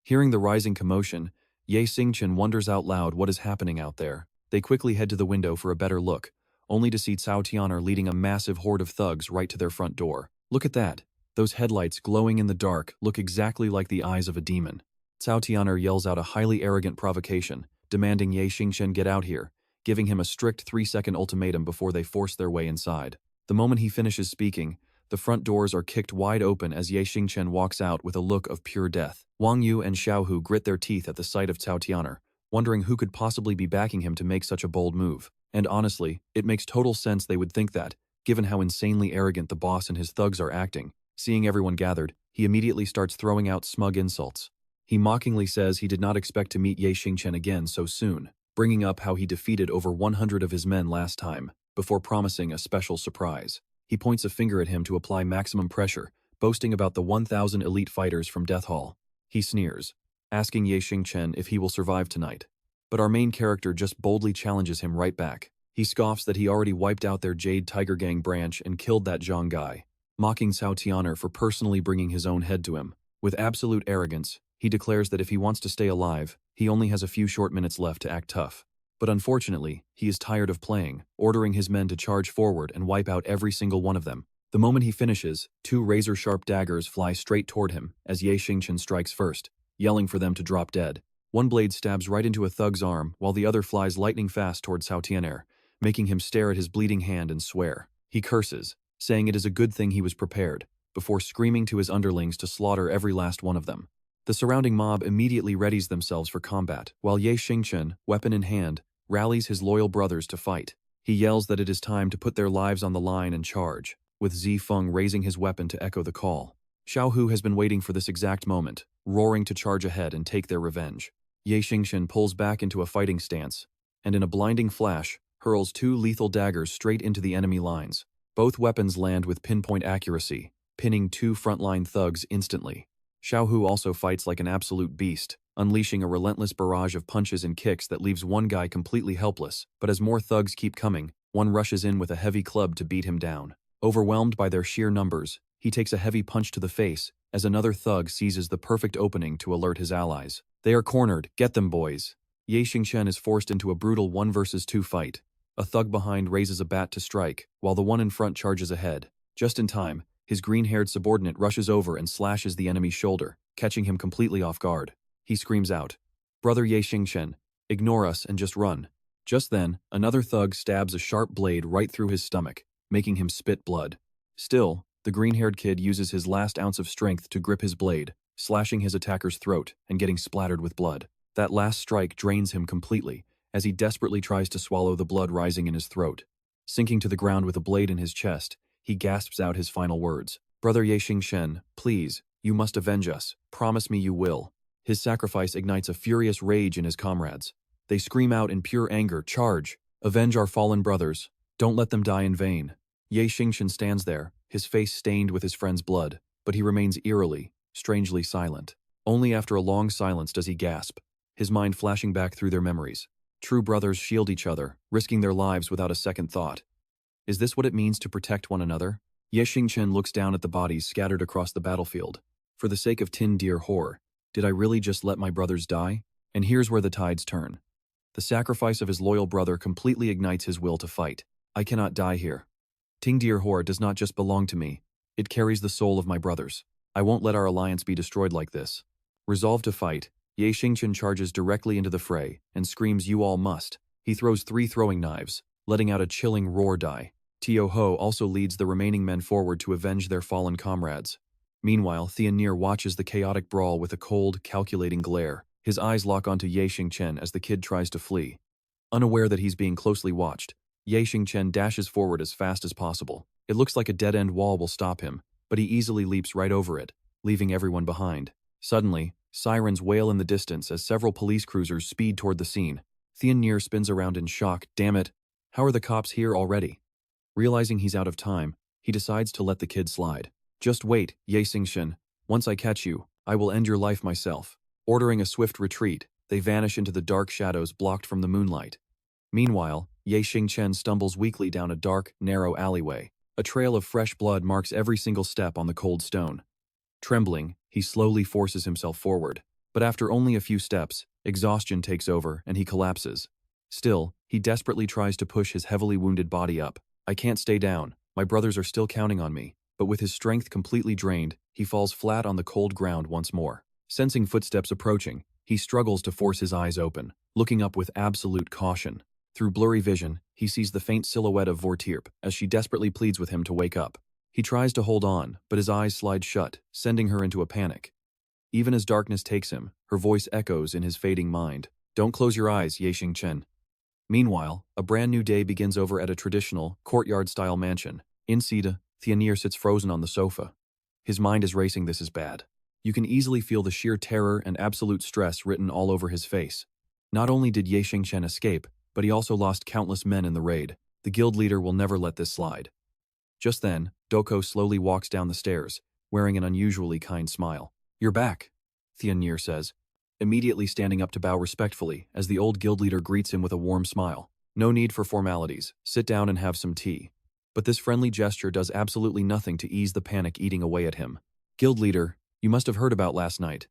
[SPEAKER 1] Hearing the rising commotion, Ye Xingchen wonders out loud what is happening out there. They quickly head to the window for a better look, only to see Cao Tian'er leading a massive horde of thugs right to their front door. Look at that. Those headlights glowing in the dark look exactly like the eyes of a demon. Cao Tian'er yells out a highly arrogant provocation, demanding Ye Xingchen get out here, giving him a strict 3-second ultimatum before they force their way inside. The moment he finishes speaking, the front doors are kicked wide open as Ye Xingchen walks out with a look of pure death. Wang Yu and Xiaohu grit their teeth at the sight of Cao Tian'er, wondering who could possibly be backing him to make such a bold move. And honestly, it makes total sense they would think that, given how insanely arrogant the boss and his thugs are acting. Seeing everyone gathered, he immediately starts throwing out smug insults. He mockingly says he did not expect to meet Ye Xingchen again so soon, bringing up how he defeated over 100 of his men last time, before promising a special surprise. He points a finger at him to apply maximum pressure, boasting about the 1,000 elite fighters from Death Hall. He sneers, asking Ye Xingchen if he will survive tonight. But our main character just boldly challenges him right back. He scoffs that he already wiped out their Jade Tiger Gang branch and killed that Zhang guy, mocking Cao Tian'er for personally bringing his own head to him. With absolute arrogance, he declares that if he wants to stay alive, he only has a few short minutes left to act tough. But unfortunately, he is tired of playing, ordering his men to charge forward and wipe out every single one of them. The moment he finishes, 2 razor-sharp daggers fly straight toward him as Ye Xingchen strikes first, yelling for them to drop dead. One blade stabs right into a thug's arm while the other flies lightning fast toward Cao Tian'er, making him stare at his bleeding hand and swear. He curses, saying it is a good thing he was prepared, before screaming to his underlings to slaughter every last one of them. The surrounding mob immediately readies themselves for combat, while Ye Xingchen, weapon in hand, rallies his loyal brothers to fight. He yells that it is time to put their lives on the line and charge, with Zifeng raising his weapon to echo the call. Xiaohu has been waiting for this exact moment, roaring to charge ahead and take their revenge. Ye Xingchen pulls back into a fighting stance, and in a blinding flash, hurls 2 lethal daggers straight into the enemy lines. Both weapons land with pinpoint accuracy, pinning 2 frontline thugs instantly. Xiaohu also fights like an absolute beast, unleashing a relentless barrage of punches and kicks that leaves one guy completely helpless, but as more thugs keep coming, one rushes in with a heavy club to beat him down. Overwhelmed by their sheer numbers, he takes a heavy punch to the face as another thug seizes the perfect opening to alert his allies. They are cornered, get them boys. Ye Xingchen is forced into a brutal 1 versus 2 fight. A thug behind raises a bat to strike, while the one in front charges ahead. Just in time, his green-haired subordinate rushes over and slashes the enemy's shoulder, catching him completely off guard. He screams out, "Brother Ye Xingchen, ignore us and just run." Just then, another thug stabs a sharp blade right through his stomach, making him spit blood. Still, the green-haired kid uses his last ounce of strength to grip his blade, slashing his attacker's throat and getting splattered with blood. That last strike drains him completely, as he desperately tries to swallow the blood rising in his throat. Sinking to the ground with a blade in his chest, he gasps out his final words. "Brother Ye Xingchen, please, You must avenge us. Promise me you will. His sacrifice ignites a furious rage in his comrades. They scream out in pure anger, charge! Avenge our fallen brothers. Don't let them die in vain. Xingchen stands there, his face stained with his friend's blood, but he remains eerily, strangely silent. Only after a long silence does he gasp, his mind flashing back through their memories. True brothers shield each other, risking their lives without a second thought. Is this what it means to protect one another? Xingchen looks down at the bodies scattered across the battlefield. For the sake of Tin Dear Hor, did I really just let my brothers die? And here's where the tides turn. The sacrifice of his loyal brother completely ignites his will to fight. I cannot die here. Ting Dear Hor does not just belong to me. It carries the soul of my brothers. I won't let our alliance be destroyed like this. Resolved to fight, Xingchen charges directly into the fray and screams, "You all must." He throws 3 throwing knives, letting out a chilling roar die. Tio Ho also leads the remaining men forward to avenge their fallen comrades. Meanwhile, Tianir watches the chaotic brawl with a cold, calculating glare. His eyes lock onto Xingchen as the kid tries to flee. Unaware that he's being closely watched, Xingchen dashes forward as fast as possible. It looks like a dead-end wall will stop him, but he easily leaps right over it, leaving everyone behind. Suddenly, sirens wail in the distance as several police cruisers speed toward the scene. Tianir spins around in shock. Damn it! How are the cops here already? Realizing he's out of time, he decides to let the kid slide. Just wait, Xingchen. Once I catch you, I will end your life myself. Ordering a swift retreat, they vanish into the dark shadows blocked from the moonlight. Meanwhile, Xingchen stumbles weakly down a dark, narrow alleyway. A trail of fresh blood marks every single step on the cold stone. Trembling, he slowly forces himself forward. But after only a few steps, exhaustion takes over and he collapses. Still, he desperately tries to push his heavily wounded body up. I can't stay down. My brothers are still counting on me. But with his strength completely drained, he falls flat on the cold ground once more. Sensing footsteps approaching, he struggles to force his eyes open, looking up with absolute caution. Through blurry vision, he sees the faint silhouette of Vortirp as she desperately pleads with him to wake up. He tries to hold on, but his eyes slide shut, sending her into a panic. Even as darkness takes him, her voice echoes in his fading mind. Don't close your eyes, Xingchen. Meanwhile, a brand new day begins over at a traditional, courtyard-style mansion. Inside, Tianir sits frozen on the sofa. His mind is racing. This is bad. You can easily feel the sheer terror and absolute stress written all over his face. Not only did Xingchen escape, but he also lost countless men in the raid. The guild leader will never let this slide. Just then, Doko slowly walks down the stairs, wearing an unusually kind smile. You're back, Tianir says, immediately standing up to bow respectfully as the old guild leader greets him with a warm smile. No need for formalities. Sit down and have some tea. But this friendly gesture does absolutely nothing to ease the panic eating away at him. Guild leader, you must have heard about last night.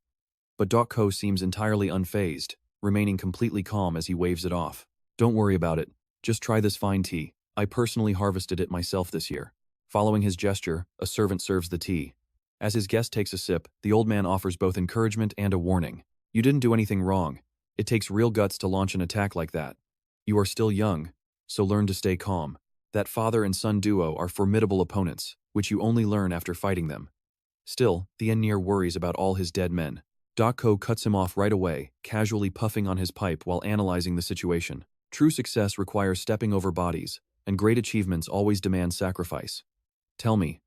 [SPEAKER 1] But Doko seems entirely unfazed, remaining completely calm as he waves it off. Don't worry about it. Just try this fine tea. I personally harvested it myself this year. Following his gesture, a servant serves the tea. As his guest takes a sip, the old man offers both encouragement and a warning. You didn't do anything wrong. It takes real guts to launch an attack like that. You are still young, so learn to stay calm. That father and son duo are formidable opponents, which you only learn after fighting them. Still, Tianir worries about all his dead men. Doko cuts him off right away, casually puffing on his pipe while analyzing the situation. True success requires stepping over bodies, and great achievements always demand sacrifice. Tell me,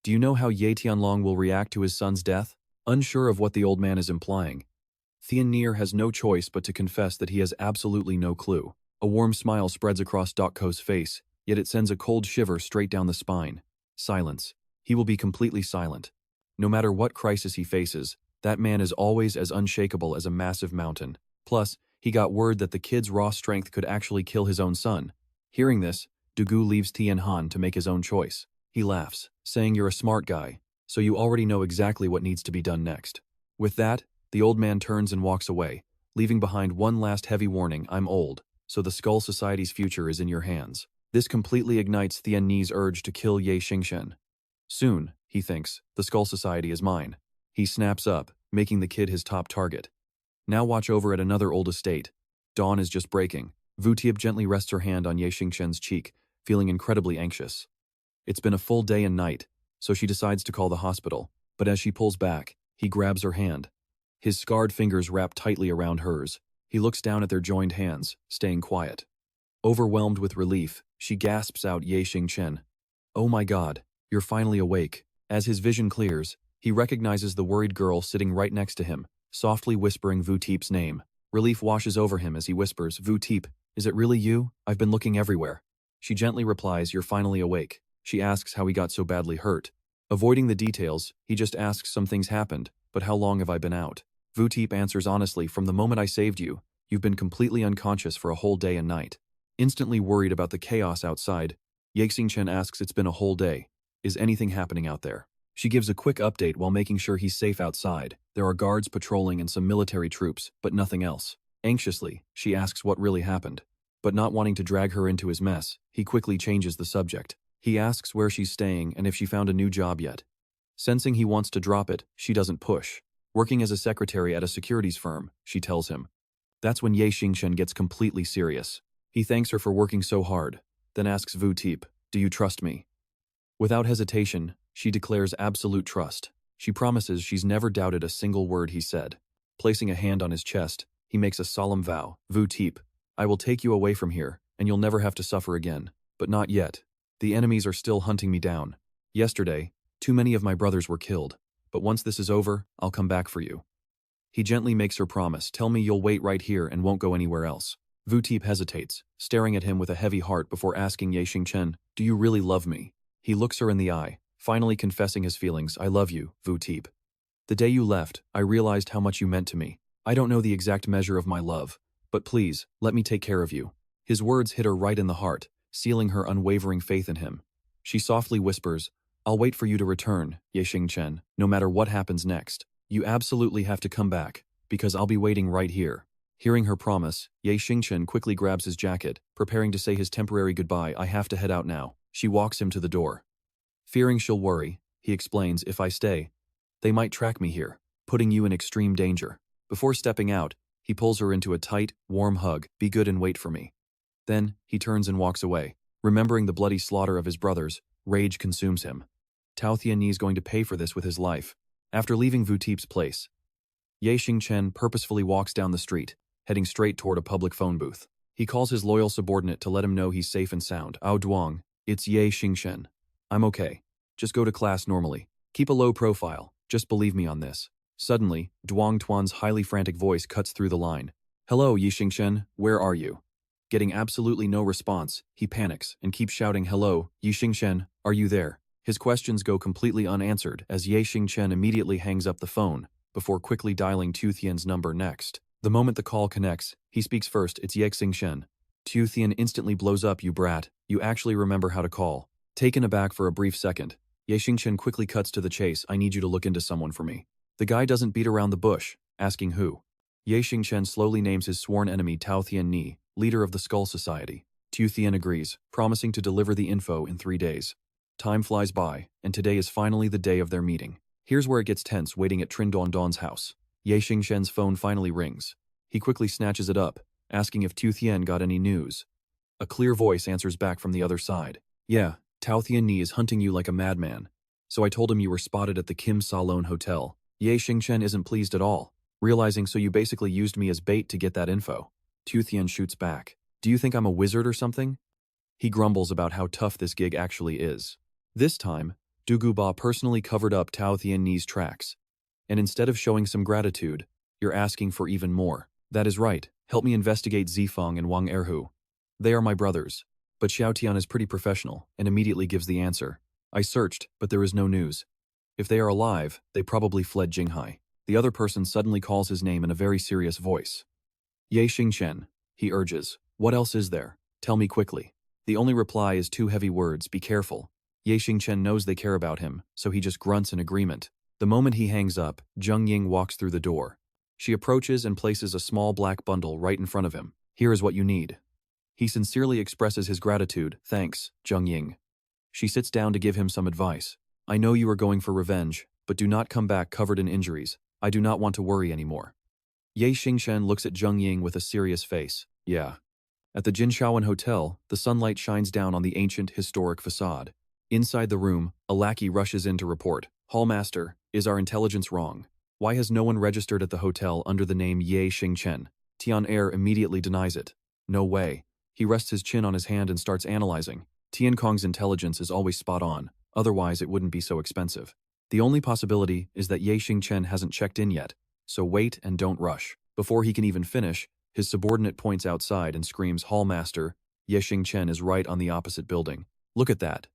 [SPEAKER 1] do you know how Ye Tianlong will react to his son's death? Unsure of what the old man is implying, Tianir has no choice but to confess that he has absolutely no clue. A warm smile spreads across Doko's face, yet it sends a cold shiver straight down the spine. Silence. He will be completely silent. No matter what crisis he faces, that man is always as unshakable as a massive mountain. Plus, he got word that the kid's raw strength could actually kill his own son. Hearing this, Dugu leaves Tian Han to make his own choice. He laughs, saying, "You're a smart guy, so you already know exactly what needs to be done next." With that, the old man turns and walks away, leaving behind one last heavy warning: I'm old, so the Skull Society's future is in your hands. This completely ignites Tian Ni's urge to kill Ye Xingchen. Soon, he thinks, the Skull Society is mine. He snaps up, making the kid his top target. Now watch over at another old estate. Dawn is just breaking. Vu Tieb gently rests her hand on Ye Xingchen's cheek, feeling incredibly anxious. It's been a full day and night, so she decides to call the hospital, but as she pulls back, he grabs her hand. His scarred fingers wrap tightly around hers. He looks down at their joined hands, staying quiet. Overwhelmed with relief, she gasps out, "Ye Xingchen. Oh my God, you're finally awake." As his vision clears, He recognizes the worried girl sitting right next to him, softly whispering Vu Teep's name. Relief washes over him as he whispers, Vu Teep, is it really you? I've been looking everywhere. She gently replies, you're finally awake. She asks how he got so badly hurt. Avoiding the details, he just asks some things happened, but how long have I been out? Vu Teep answers honestly, from the moment I saved you, you've been completely unconscious for a whole day and night. Instantly worried about the chaos outside, Xingchen asks, it's been a whole day. Is anything happening out there? She gives a quick update while making sure he's safe outside. There are guards patrolling and some military troops, but nothing else. Anxiously, she asks what really happened. But not wanting to drag her into his mess, he quickly changes the subject. He asks where she's staying and if she found a new job yet. Sensing he wants to drop it, she doesn't push. Working as a secretary at a securities firm, she tells him. That's when Xingchen gets completely serious. He thanks her for working so hard, then asks Vu Teep, do you trust me? Without hesitation, she declares absolute trust. She promises she's never doubted a single word he said. Placing a hand on his chest, he makes a solemn vow. Vu Teep, I will take you away from here, and you'll never have to suffer again. But not yet. The enemies are still hunting me down. Yesterday, too many of my brothers were killed. But once this is over, I'll come back for you. He gently makes her promise, tell me you'll wait right here and won't go anywhere else. Vu Teep hesitates, staring at him with a heavy heart before asking Xingchen, do you really love me? He looks her in the eye, finally confessing his feelings, I love you, Vu Teep. The day you left, I realized how much you meant to me. I don't know the exact measure of my love, but please, let me take care of you. His words hit her right in the heart, sealing her unwavering faith in him. She softly whispers, I'll wait for you to return, Xingchen, no matter what happens next. You absolutely have to come back, because I'll be waiting right here. Hearing her promise, Xingchen quickly grabs his jacket, preparing to say his temporary goodbye. I have to head out now. She walks him to the door. Fearing she'll worry, he explains, if I stay, they might track me here, putting you in extreme danger. Before stepping out, he pulls her into a tight, warm hug. Be good and wait for me. Then, he turns and walks away. Remembering the bloody slaughter of his brothers, rage consumes him. Tao Tianyi is going to pay for this with his life. After leaving Vu Teep's place, Xingchen purposefully walks down the street, heading straight toward a public phone booth. He calls his loyal subordinate to let him know he's safe and sound. Ao Duang, it's Xingchen. I'm okay. Just go to class normally. Keep a low profile. Just believe me on this. Suddenly, Duang Tuan's highly frantic voice cuts through the line. Hello, Xingchen, where are you? Getting absolutely no response, he panics and keeps shouting, hello, Xingchen, are you there? His questions go completely unanswered as Xingchen immediately hangs up the phone, before quickly dialing Tu Thien's number next. The moment the call connects, he speaks first, it's Xingchen. Tu Thien instantly blows up, you brat, you actually remember how to call. Taken aback for a brief second, Xingchen quickly cuts to the chase, I need you to look into someone for me. The guy doesn't beat around the bush, asking who. Xingchen slowly names his sworn enemy Tao Tianyi, leader of the Skull Society. Tu Thien agrees, promising to deliver the info in 3 days. Time flies by, and today is finally the day of their meeting. Here's where it gets tense waiting at Trindon house. Xingchen's phone finally rings. He quickly snatches it up, asking if Tu Thien got any news. A clear voice answers back from the other side. Yeah, Tao Tianyi is hunting you like a madman. So I told him you were spotted at the Kim Salon Hotel. Xingchen isn't pleased at all, realizing so you basically used me as bait to get that info. Tu Thien shoots back. Do you think I'm a wizard or something? He grumbles about how tough this gig actually is. This time, Du Ba personally covered up Tao Tianyi's tracks. And instead of showing some gratitude, you're asking for even more. That is right, help me investigate Zifeng and Wang Erhu. They are my brothers. But Xiao Tian is pretty professional and immediately gives the answer. I searched, but there is no news. If they are alive, they probably fled Jinghai. The other person suddenly calls his name in a very serious voice. Xingchen, he urges. What else is there? Tell me quickly. The only reply is 2 heavy words, be careful. Xingchen knows they care about him, so he just grunts in agreement. The moment he hangs up, Zheng Ying walks through the door. She approaches and places a small black bundle right in front of him. Here is what you need. He sincerely expresses his gratitude. Thanks, Zheng Ying. She sits down to give him some advice. I know you are going for revenge, but do not come back covered in injuries. I do not want to worry anymore. Xingchen looks at Zheng Ying with a serious face. Yeah. At the Jinshaoan Hotel, the sunlight shines down on the ancient, historic facade. Inside the room, a lackey rushes in to report. Hallmaster, is our intelligence wrong? Why has no one registered at the hotel under the name Xingchen? Tian Er immediately denies it. No way. He rests his chin on his hand and starts analyzing. Tian Kong's intelligence is always spot on, otherwise it wouldn't be so expensive. The only possibility is that Ye Xingchen hasn't checked in yet, so wait and don't rush. Before he can even finish, his subordinate points outside and screams, "Hallmaster, Ye Xingchen is right on the opposite building. Look at that."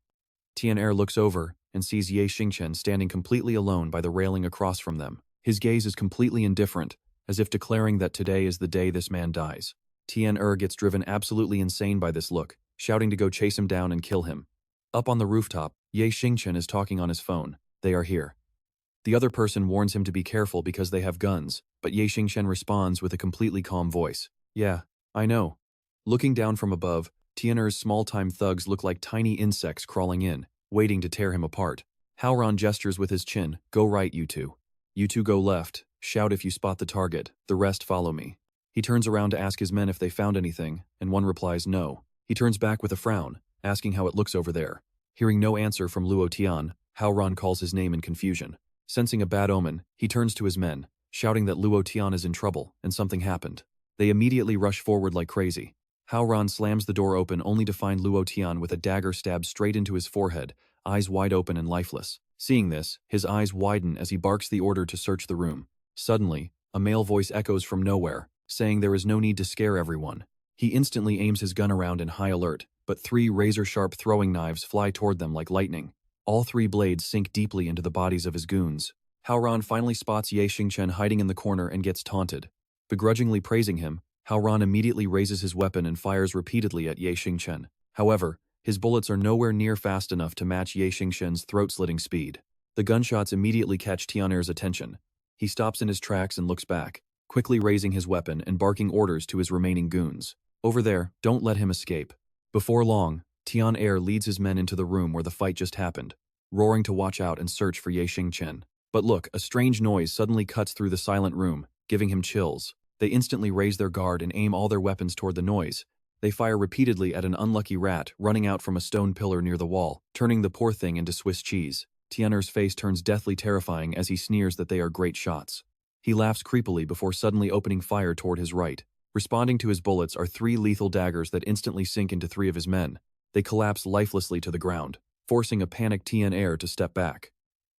[SPEAKER 1] Tian'er looks over and sees Ye Xingchen standing completely alone by the railing across from them. His gaze is completely indifferent, as if declaring that today is the day this man dies. Tian'er gets driven absolutely insane by this look, shouting to go chase him down and kill him. Up on the rooftop, Ye Xingchen is talking on his phone. They are here. The other person warns him to be careful because they have guns, but Ye Xingchen responds with a completely calm voice. "Yeah, I know." Looking down from above, Tian'er's small-time thugs look like tiny insects crawling in, waiting to tear him apart. Haoran gestures with his chin. "Go right, you two. You two go left. Shout if you spot the target. The rest follow me." He turns around to ask his men if they found anything, and one replies no. He turns back with a frown, asking how it looks over there. Hearing no answer from Luo Tian, Haoran calls his name in confusion. Sensing a bad omen, he turns to his men, shouting that Luo Tian is in trouble and something happened. They immediately rush forward like crazy. Haoran slams the door open only to find Luo Tian with a dagger stabbed straight into his forehead, eyes wide open and lifeless. Seeing this, his eyes widen as he barks the order to search the room. Suddenly, a male voice echoes from nowhere, saying there is no need to scare everyone. He instantly aims his gun around in high alert, but 3 razor-sharp throwing knives fly toward them like lightning. All 3 blades sink deeply into the bodies of his goons. Haoran finally spots Ye Xingchen hiding in the corner and gets taunted. Begrudgingly praising him, Haoran immediately raises his weapon and fires repeatedly at Ye Xingchen. However, his bullets are nowhere near fast enough to match Ye Xingchen's throat-slitting speed. The gunshots immediately catch Tian'er's attention. He stops in his tracks and looks back, quickly raising his weapon and barking orders to his remaining goons. "Over there, don't let him escape." Before long, Tian'er leads his men into the room where the fight just happened, roaring to watch out and search for Ye Xingchen. But look, a strange noise suddenly cuts through the silent room, giving him chills. They instantly raise their guard and aim all their weapons toward the noise. They fire repeatedly at an unlucky rat running out from a stone pillar near the wall, turning the poor thing into Swiss cheese. Tian'er's face turns deathly terrifying as he sneers that they are great shots. He laughs creepily before suddenly opening fire toward his right. Responding to his bullets are 3 lethal daggers that instantly sink into 3 of his men. They collapse lifelessly to the ground, forcing a panicked Tian'er to step back.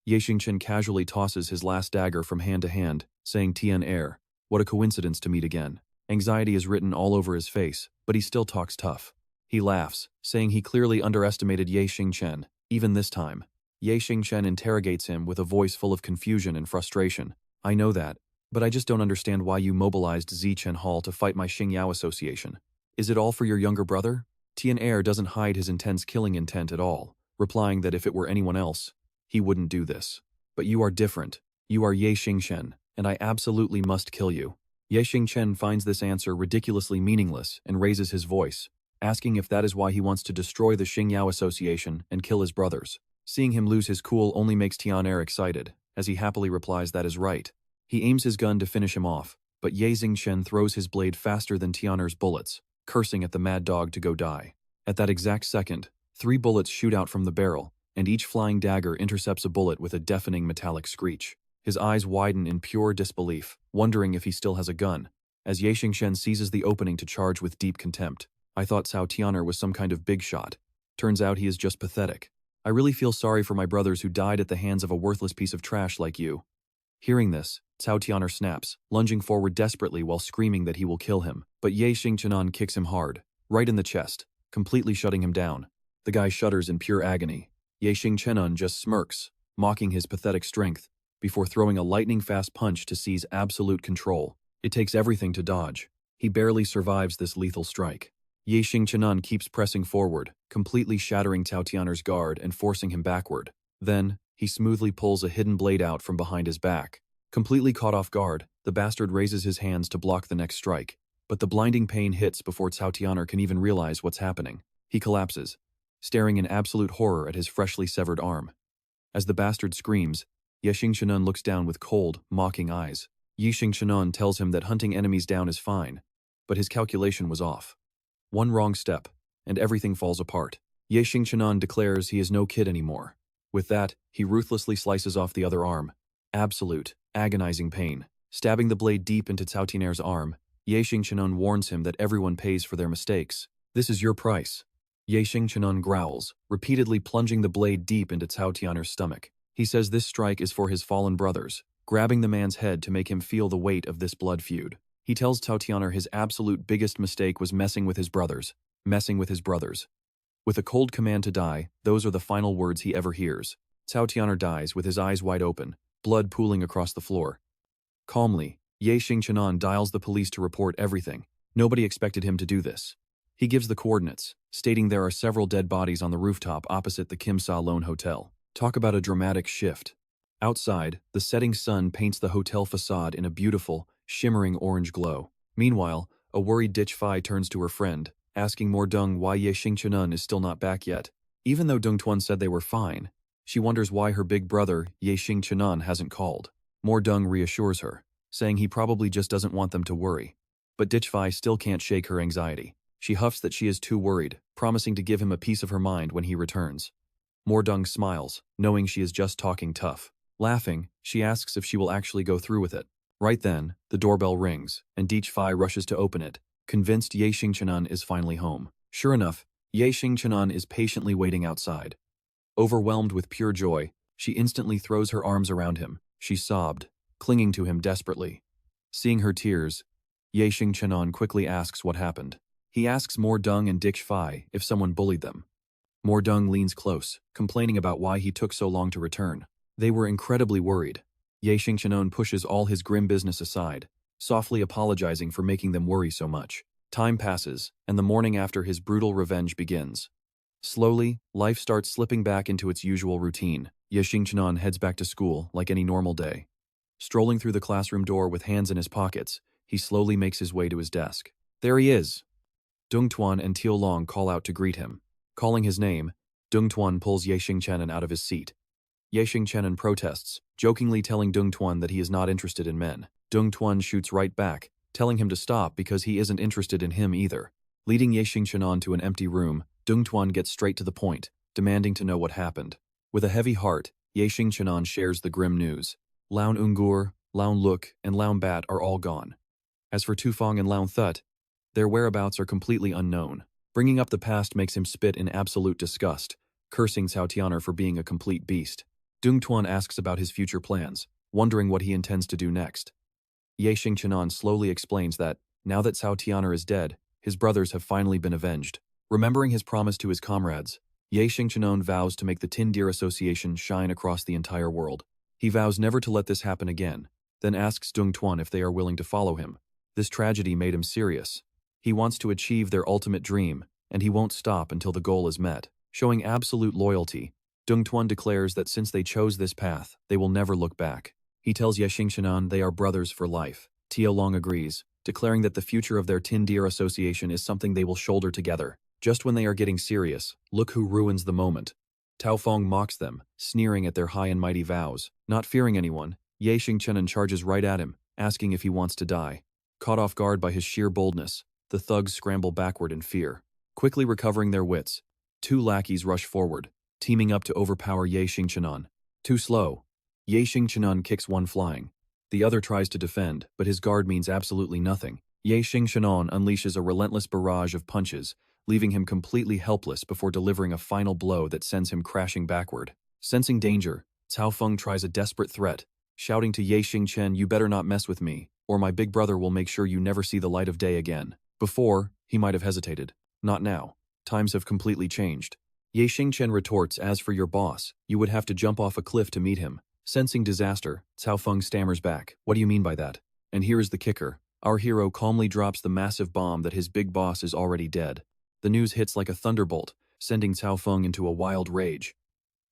[SPEAKER 1] Ye Xingchen casually tosses his last dagger from hand to hand, saying, "Tian'er, what a coincidence to meet again." Anxiety is written all over his face, but he still talks tough. He laughs, saying he clearly underestimated Ye Xingchen, even this time. Ye Xingchen interrogates him with a voice full of confusion and frustration. "I know that, but I just don't understand why you mobilized Xingchen Hall to fight my Xingyao association. Is it all for your younger brother?" Tian'er doesn't hide his intense killing intent at all, replying that if it were anyone else, he wouldn't do this. "But you are different. You are Ye Xingchen, and I absolutely must kill you." Ye Xingchen finds this answer ridiculously meaningless and raises his voice, asking if that is why he wants to destroy the Xingyao Association and kill his brothers. Seeing him lose his cool only makes Tian'er excited, as he happily replies that is right. He aims his gun to finish him off, but Ye Xingchen throws his blade faster than Tian'er's bullets, cursing at the mad dog to go die. At that exact second, 3 bullets shoot out from the barrel, and each flying dagger intercepts a bullet with a deafening metallic screech. His eyes widen in pure disbelief, wondering if he still has a gun, as Ye Xingchen seizes the opening to charge with deep contempt. "I thought Cao Tian'er was some kind of big shot. Turns out he is just pathetic. I really feel sorry for my brothers who died at the hands of a worthless piece of trash like you." Hearing this, Cao Tian'er snaps, lunging forward desperately while screaming that he will kill him. But Ye Xingchen kicks him hard, right in the chest, completely shutting him down. The guy shudders in pure agony. Ye Xingchen just smirks, mocking his pathetic strength, before throwing a lightning-fast punch to seize absolute control. It takes everything to dodge. He barely survives this lethal strike. Ye Xingchen keeps pressing forward, completely shattering Cao Tian'er's guard and forcing him backward. Then, he smoothly pulls a hidden blade out from behind his back. Completely caught off guard, the bastard raises his hands to block the next strike. But the blinding pain hits before Cao Tian'er can even realize what's happening. He collapses, staring in absolute horror at his freshly severed arm. As the bastard screams, Ye Xingchen looks down with cold, mocking eyes. Ye Xingchen tells him that hunting enemies down is fine, but his calculation was off. One wrong step, and everything falls apart. Ye Xingchen declares he is no kid anymore. With that, he ruthlessly slices off the other arm. Absolute, agonizing pain. Stabbing the blade deep into Cao Tian'er's arm, Ye Xingchen warns him that everyone pays for their mistakes. "This is your price." Ye Xingchen growls, repeatedly plunging the blade deep into Cao Tian'er's stomach. He says this strike is for his fallen brothers, grabbing the man's head to make him feel the weight of this blood feud. He tells Cao Tian'er his absolute biggest mistake was messing with his brothers. With a cold command to die, those are the final words he ever hears. Cao Tian'er dies with his eyes wide open, blood pooling across the floor. Calmly, Xingchen dials the police to report everything. Nobody expected him to do this. He gives the coordinates, stating there are several dead bodies on the rooftop opposite the Kim Sa Lone Hotel. Talk about a dramatic shift. Outside, the setting sun paints the hotel facade in a beautiful, shimmering orange glow. Meanwhile, a worried Ditch Fai turns to her friend, asking Mo Dong why Xingchen is still not back yet. Even though Dong Tuan said they were fine, she wonders why her big brother, Xingchen, hasn't called. Mo Dong reassures her, saying he probably just doesn't want them to worry. But Ditch Fai still can't shake her anxiety. She huffs that she is too worried, promising to give him a piece of her mind when he returns. Mo Dong smiles, knowing she is just talking tough. Laughing, she asks if she will actually go through with it. Right then, the doorbell rings, and Ditch Fai rushes to open it, convinced Xingchen is finally home. Sure enough, Xingchen is patiently waiting outside. Overwhelmed with pure joy, she instantly throws her arms around him. She sobbed, clinging to him desperately. Seeing her tears, Xingchen quickly asks what happened. He asks Mo Dong and Ditch Fai if someone bullied them. Mo Dong leans close, complaining about why he took so long to return. They were incredibly worried. Xingchen pushes all his grim business aside, softly apologizing for making them worry so much. Time passes, and the morning after his brutal revenge begins. Slowly, life starts slipping back into its usual routine. Xingchen heads back to school like any normal day. Strolling through the classroom door with hands in his pockets, he slowly makes his way to his desk. There he is! Dong Tuan and Yunlong call out to greet him. Calling his name, Dong Tuan pulls Xingchen out of his seat. Xingchen protests, jokingly telling Dong Tuan that he is not interested in men. Dong Tuan shoots right back, telling him to stop because he isn't interested in him either. Leading Xingchen to an empty room, Dong Tuan gets straight to the point, demanding to know what happened. With a heavy heart, Xingchen shares the grim news. Laun Ungur, Laun Luk, and Laun Bat are all gone. As for Tufong and Laun Thut, their whereabouts are completely unknown. Bringing up the past makes him spit in absolute disgust, cursing Cao Tian'er for being a complete beast. Dong Tuan asks about his future plans, wondering what he intends to do next. Xingchen slowly explains that, now that Cao Tian'er is dead, his brothers have finally been avenged. Remembering his promise to his comrades, Xingchen vows to make the Tin Deer Association shine across the entire world. He vows never to let this happen again, then asks Dong Tuan if they are willing to follow him. This tragedy made him serious. He wants to achieve their ultimate dream, and he won't stop until the goal is met. Showing absolute loyalty, Dong Tuan declares that since they chose this path, they will never look back. He tells Xingchen they are brothers for life. Yunlong agrees, declaring that the future of their Tin Deer Association is something they will shoulder together. Just when they are getting serious, look who ruins the moment. Tao Feng mocks them, sneering at their high and mighty vows. Not fearing anyone, Xingchen charges right at him, asking if he wants to die. Caught off guard by his sheer boldness, the thugs scramble backward in fear. Quickly recovering their wits, two lackeys rush forward, teaming up to overpower Xingchen. Too slow. Xingchen kicks one flying. The other tries to defend, but his guard means absolutely nothing. Xingchen unleashes a relentless barrage of punches, leaving him completely helpless before delivering a final blow that sends him crashing backward. Sensing danger, Cao Feng tries a desperate threat, shouting to Xingchen, "You better not mess with me, or my big brother will make sure you never see the light of day again." Before, he might have hesitated. Not now. Times have completely changed. Xingchen retorts, "As for your boss, you would have to jump off a cliff to meet him." Sensing disaster, Cao Feng stammers back, "What do you mean by that?" And here is the kicker. Our hero calmly drops the massive bomb that his big boss is already dead. The news hits like a thunderbolt, sending Cao Feng into a wild rage.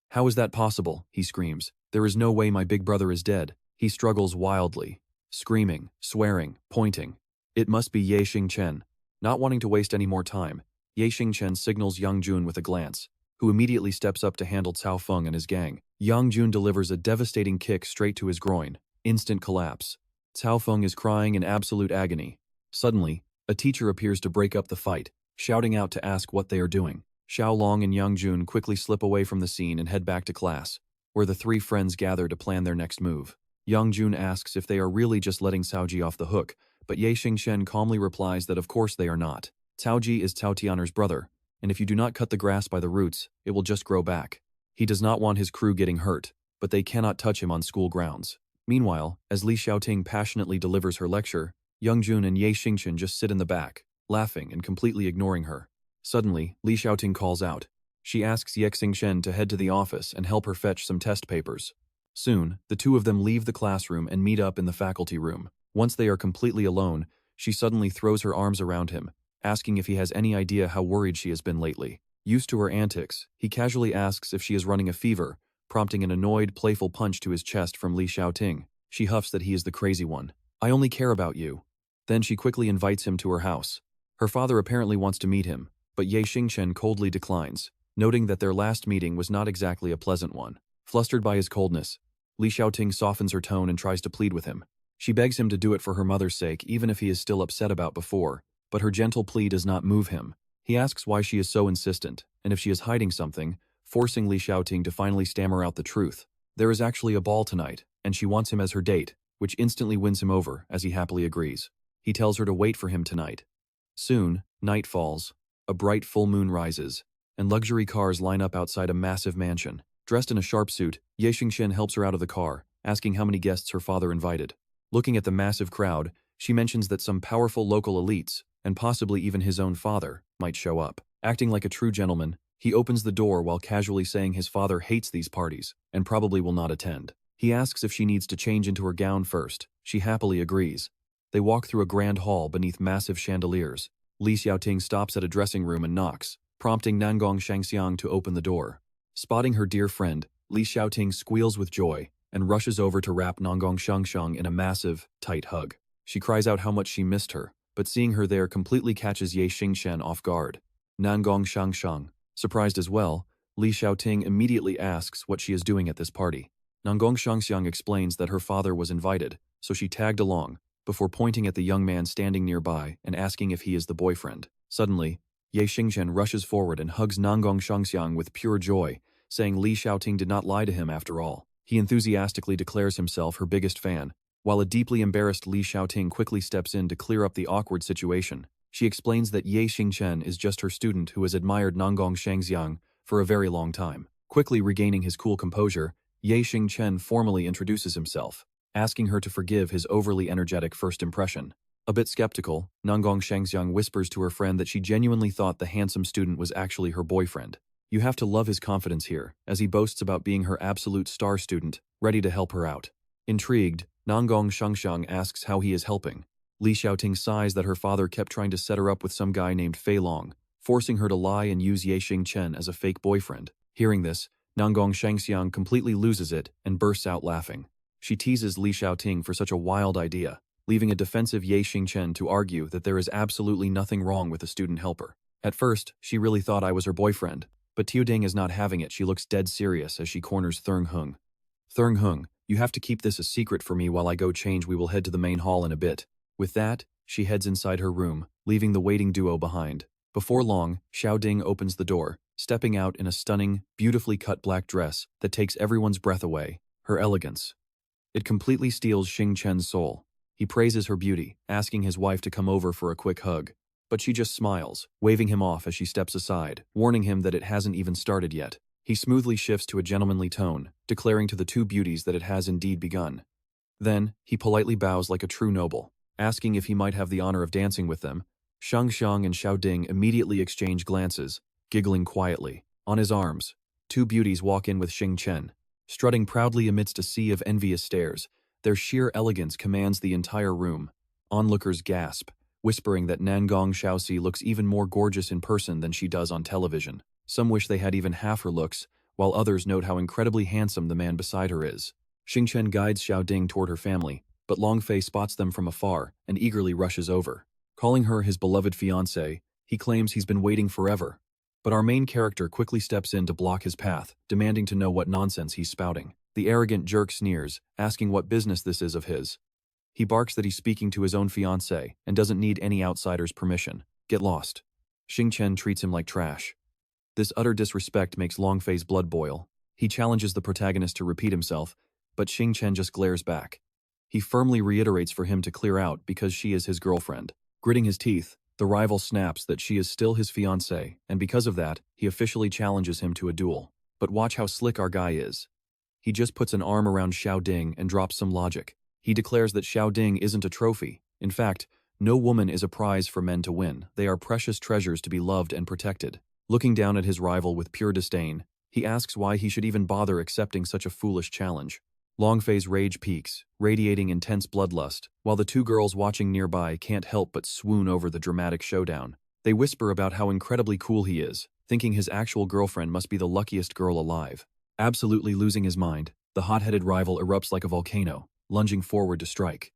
[SPEAKER 1] "How is that possible?" he screams. "There is no way my big brother is dead." He struggles wildly, screaming, swearing, pointing. It must be Xingchen. Not wanting to waste any more time, Xingchen signals Yang Jun with a glance, who immediately steps up to handle Cao Feng and his gang. Yang Jun delivers a devastating kick straight to his groin. Instant collapse. Cao Feng is crying in absolute agony. Suddenly, a teacher appears to break up the fight, shouting out to ask what they are doing. Xiao Long and Yang Jun quickly slip away from the scene and head back to class, where the three friends gather to plan their next move. Yang Jun asks if they are really just letting Caoji off the hook, but Xingchen calmly replies that of course they are not. Caoji is Cao Tian'er's brother, and if you do not cut the grass by the roots, it will just grow back. He does not want his crew getting hurt, but they cannot touch him on school grounds. Meanwhile, as Li Xiaoting passionately delivers her lecture, Youngjun and Ye Xingchen just sit in the back, laughing and completely ignoring her. Suddenly, Li Xiaoting calls out. She asks Ye Xingchen to head to the office and help her fetch some test papers. Soon, the two of them leave the classroom and meet up in the faculty room. Once they are completely alone, she suddenly throws her arms around him, asking if he has any idea how worried she has been lately. Used to her antics, he casually asks if she is running a fever, prompting an annoyed, playful punch to his chest from Li Xiaoting. She huffs that he is the crazy one. "I only care about you." Then she quickly invites him to her house. Her father apparently wants to meet him, but Ye Xingchen coldly declines, noting that their last meeting was not exactly a pleasant one. Flustered by his coldness, Li Xiaoting softens her tone and tries to plead with him. She begs him to do it for her mother's sake even if he is still upset about before, but her gentle plea does not move him. He asks why she is so insistent, and if she is hiding something, forcing Li Xiaoting to finally stammer out the truth. There is actually a ball tonight, and she wants him as her date, which instantly wins him over as he happily agrees. He tells her to wait for him tonight. Soon, night falls, a bright full moon rises, and luxury cars line up outside a massive mansion. Dressed in a sharp suit, Ye Xingchen helps her out of the car, asking how many guests her father invited. Looking at the massive crowd, she mentions that some powerful local elites, and possibly even his own father, might show up. Acting like a true gentleman, he opens the door while casually saying his father hates these parties, and probably will not attend. He asks if she needs to change into her gown first. She happily agrees. They walk through a grand hall beneath massive chandeliers. Li Xiaoting stops at a dressing room and knocks, prompting Nangong Shangxiang to open the door. Spotting her dear friend, Li Xiaoting squeals with joy and rushes over to wrap Nangong Shangxiang in a massive, tight hug. She cries out how much she missed her, but seeing her there completely catches Ye Xingchen off guard. Nangong Shangxiang, surprised as well, Li Xiaoting immediately asks what she is doing at this party. Nangong Shangxiang explains that her father was invited, so she tagged along, before pointing at the young man standing nearby and asking if he is the boyfriend. Suddenly, Ye Xingchen rushes forward and hugs Nangong Shangxiang with pure joy, saying Li Xiaoting did not lie to him after all. He enthusiastically declares himself her biggest fan, while a deeply embarrassed Li Xiaoting quickly steps in to clear up the awkward situation. She explains that Ye Xingchen is just her student who has admired Nangong Shangxiang for a very long time. Quickly regaining his cool composure, Ye Xingchen formally introduces himself, asking her to forgive his overly energetic first impression. A bit skeptical, Nangong Shangxiang whispers to her friend that she genuinely thought the handsome student was actually her boyfriend. You have to love his confidence here, as he boasts about being her absolute star student, ready to help her out. Intrigued, Nangong Shangxiang asks how he is helping. Li Xiaoting sighs that her father kept trying to set her up with some guy named Fei Long, forcing her to lie and use Ye Xingchen as a fake boyfriend. Hearing this, Nangong Shangxiang completely loses it and bursts out laughing. She teases Li Xiaoting for such a wild idea, leaving a defensive Ye Xingchen to argue that there is absolutely nothing wrong with a student helper. At first, she really thought I was her boyfriend, but Tiuding is not having it. She looks dead serious as she corners Thurng Hung. "Thurng Hung, you have to keep this a secret for me while I go change. We will head to the main hall in a bit." With that, she heads inside her room, leaving the waiting duo behind. Before long, Xiaoding opens the door, stepping out in a stunning, beautifully cut black dress that takes everyone's breath away. Her elegance. It completely steals Xingchen's soul. He praises her beauty, asking his wife to come over for a quick hug. But she just smiles, waving him off as she steps aside, warning him that it hasn't even started yet. He smoothly shifts to a gentlemanly tone, declaring to the two beauties that it has indeed begun. Then, he politely bows like a true noble, asking if he might have the honor of dancing with them. Shangxiang and Xiaoding immediately exchange glances, giggling quietly. On his arms, two beauties walk in with Xingchen, strutting proudly amidst a sea of envious stares. Their sheer elegance commands the entire room. Onlookers gasp, whispering that Nangong Xiaoxi looks even more gorgeous in person than she does on television. Some wish they had even half her looks, while others note how incredibly handsome the man beside her is. Xingchen guides Xiaoding toward her family, but Longfei spots them from afar and eagerly rushes over. Calling her his beloved fiancée, he claims he's been waiting forever. But our main character quickly steps in to block his path, demanding to know what nonsense he's spouting. The arrogant jerk sneers, asking what business this is of his. He barks that he's speaking to his own fiancée and doesn't need any outsider's permission. Get lost. Xingchen treats him like trash. This utter disrespect makes Longfei's blood boil. He challenges the protagonist to repeat himself, but Xingchen just glares back. He firmly reiterates for him to clear out because she is his girlfriend. Gritting his teeth, the rival snaps that she is still his fiancée, and because of that, he officially challenges him to a duel. But watch how slick our guy is. he just puts an arm around Xiao Ding and drops some logic. He declares that Xiao Ding isn't a trophy. In fact, no woman is a prize for men to win. They are precious treasures to be loved and protected. Looking down at his rival with pure disdain, he asks why he should even bother accepting such a foolish challenge. Longfei's rage peaks, radiating intense bloodlust, while the two girls watching nearby can't help but swoon over the dramatic showdown. They whisper about how incredibly cool he is, thinking his actual girlfriend must be the luckiest girl alive. Absolutely losing his mind, the hot-headed rival erupts like a volcano, lunging forward to strike.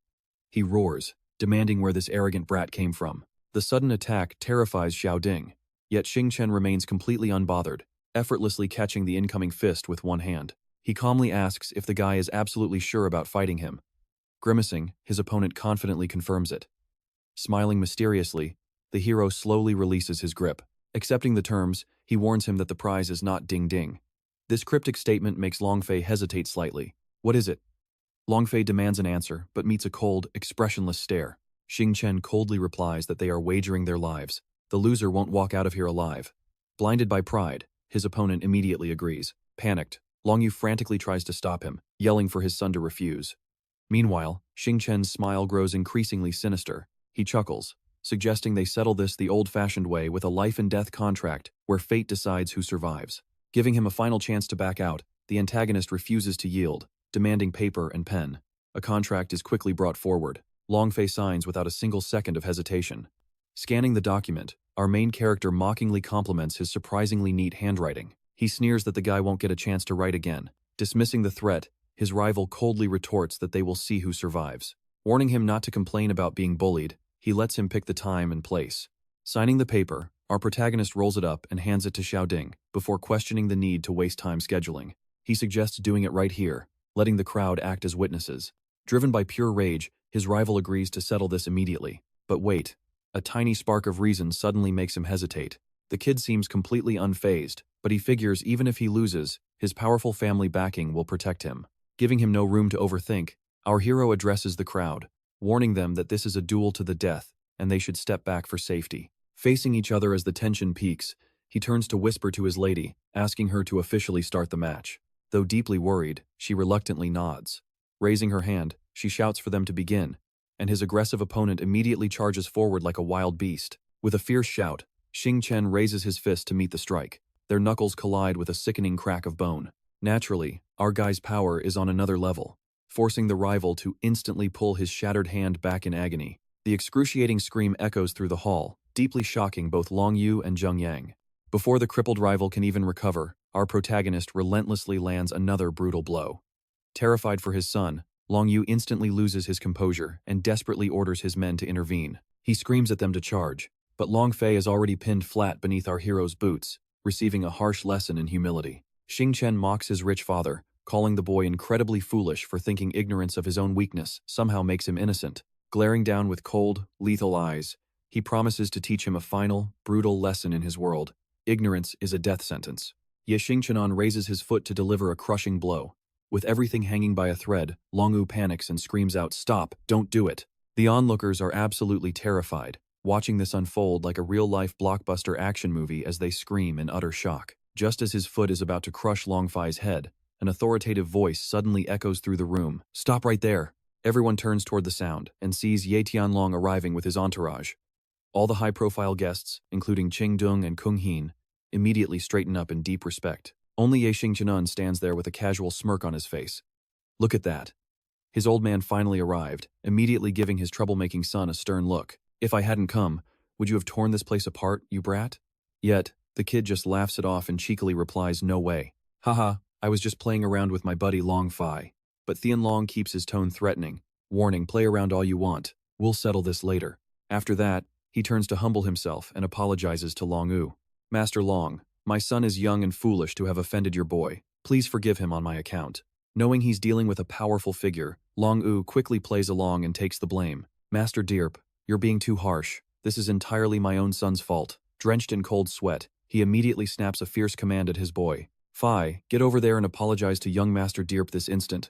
[SPEAKER 1] He roars, demanding where this arrogant brat came from. The sudden attack terrifies Xiao Ding, yet Xingchen remains completely unbothered, effortlessly catching the incoming fist with one hand. He calmly asks if the guy is absolutely sure about fighting him. Grimacing, his opponent confidently confirms it. Smiling mysteriously, the hero slowly releases his grip. Accepting the terms, he warns him that the prize is not Ding Ding. This cryptic statement makes Longfei hesitate slightly. What is it? Longfei demands an answer, but meets a cold, expressionless stare. Xingchen coldly replies that they are wagering their lives. The loser won't walk out of here alive. Blinded by pride, his opponent immediately agrees. Panicked, Longyu frantically tries to stop him, yelling for his son to refuse. Meanwhile, Xingchen's smile grows increasingly sinister. He chuckles, suggesting they settle this the old-fashioned way with a life-and-death contract where fate decides who survives. Giving him a final chance to back out, the antagonist refuses to yield, demanding paper and pen. A contract is quickly brought forward. Longfei signs without a single second of hesitation. Scanning the document, our main character mockingly compliments his surprisingly neat handwriting. He sneers that the guy won't get a chance to write again. Dismissing the threat, his rival coldly retorts that they will see who survives. Warning him not to complain about being bullied, he lets him pick the time and place. Signing the paper, our protagonist rolls it up and hands it to Xiao Ding, before questioning the need to waste time scheduling. He suggests doing it right here, letting the crowd act as witnesses. Driven by pure rage, his rival agrees to settle this immediately. But wait, a tiny spark of reason suddenly makes him hesitate. The kid seems completely unfazed, but he figures even if he loses, his powerful family backing will protect him. Giving him no room to overthink, our hero addresses the crowd, warning them that this is a duel to the death, and they should step back for safety. Facing each other as the tension peaks, he turns to whisper to his lady, asking her to officially start the match. Though deeply worried, she reluctantly nods. Raising her hand, she shouts for them to begin, and his aggressive opponent immediately charges forward like a wild beast. With a fierce shout, Xingchen raises his fist to meet the strike. Their knuckles collide with a sickening crack of bone. Naturally, our guy's power is on another level, forcing the rival to instantly pull his shattered hand back in agony. The excruciating scream echoes through the hall, deeply shocking both Long Yu and Zheng Yang. Before the crippled rival can even recover, our protagonist relentlessly lands another brutal blow. Terrified for his son, Long Yu instantly loses his composure and desperately orders his men to intervene. He screams at them to charge, but Longfei is already pinned flat beneath our hero's boots, receiving a harsh lesson in humility. Xingchen mocks his rich father, calling the boy incredibly foolish for thinking ignorance of his own weakness somehow makes him innocent. Glaring down with cold, lethal eyes, he promises to teach him a final, brutal lesson in his world. Ignorance is a death sentence. Ye Xingchenan raises his foot to deliver a crushing blow. With everything hanging by a thread, Longyu panics and screams out, "Stop, don't do it." The onlookers are absolutely terrified, watching this unfold like a real-life blockbuster action movie as they scream in utter shock. Just as his foot is about to crush Longfei's head, an authoritative voice suddenly echoes through the room. "Stop right there." Everyone turns toward the sound and sees Ye Tianlong arriving with his entourage. All the high-profile guests, including Qing Dung and Kung Hin, immediately straighten up in deep respect. Only Ye Xingchenan stands there with a casual smirk on his face. Look at that. His old man finally arrived, immediately giving his troublemaking son a stern look. "If I hadn't come, would you have torn this place apart, you brat?" Yet, the kid just laughs it off and cheekily replies, "No way. Haha, I was just playing around with my buddy Long Fei." But Tianlong keeps his tone threatening, warning, "Play around all you want. We'll settle this later." After that, he turns to humble himself and apologizes to Long Yu. "Master Long, my son is young and foolish to have offended your boy. Please forgive him on my account." Knowing he's dealing with a powerful figure, Long Yu quickly plays along and takes the blame. "Master Deerp, you're being too harsh. This is entirely my own son's fault." Drenched in cold sweat, he immediately snaps a fierce command at his boy. "Fei, get over there and apologize to young Master Deerp this instant."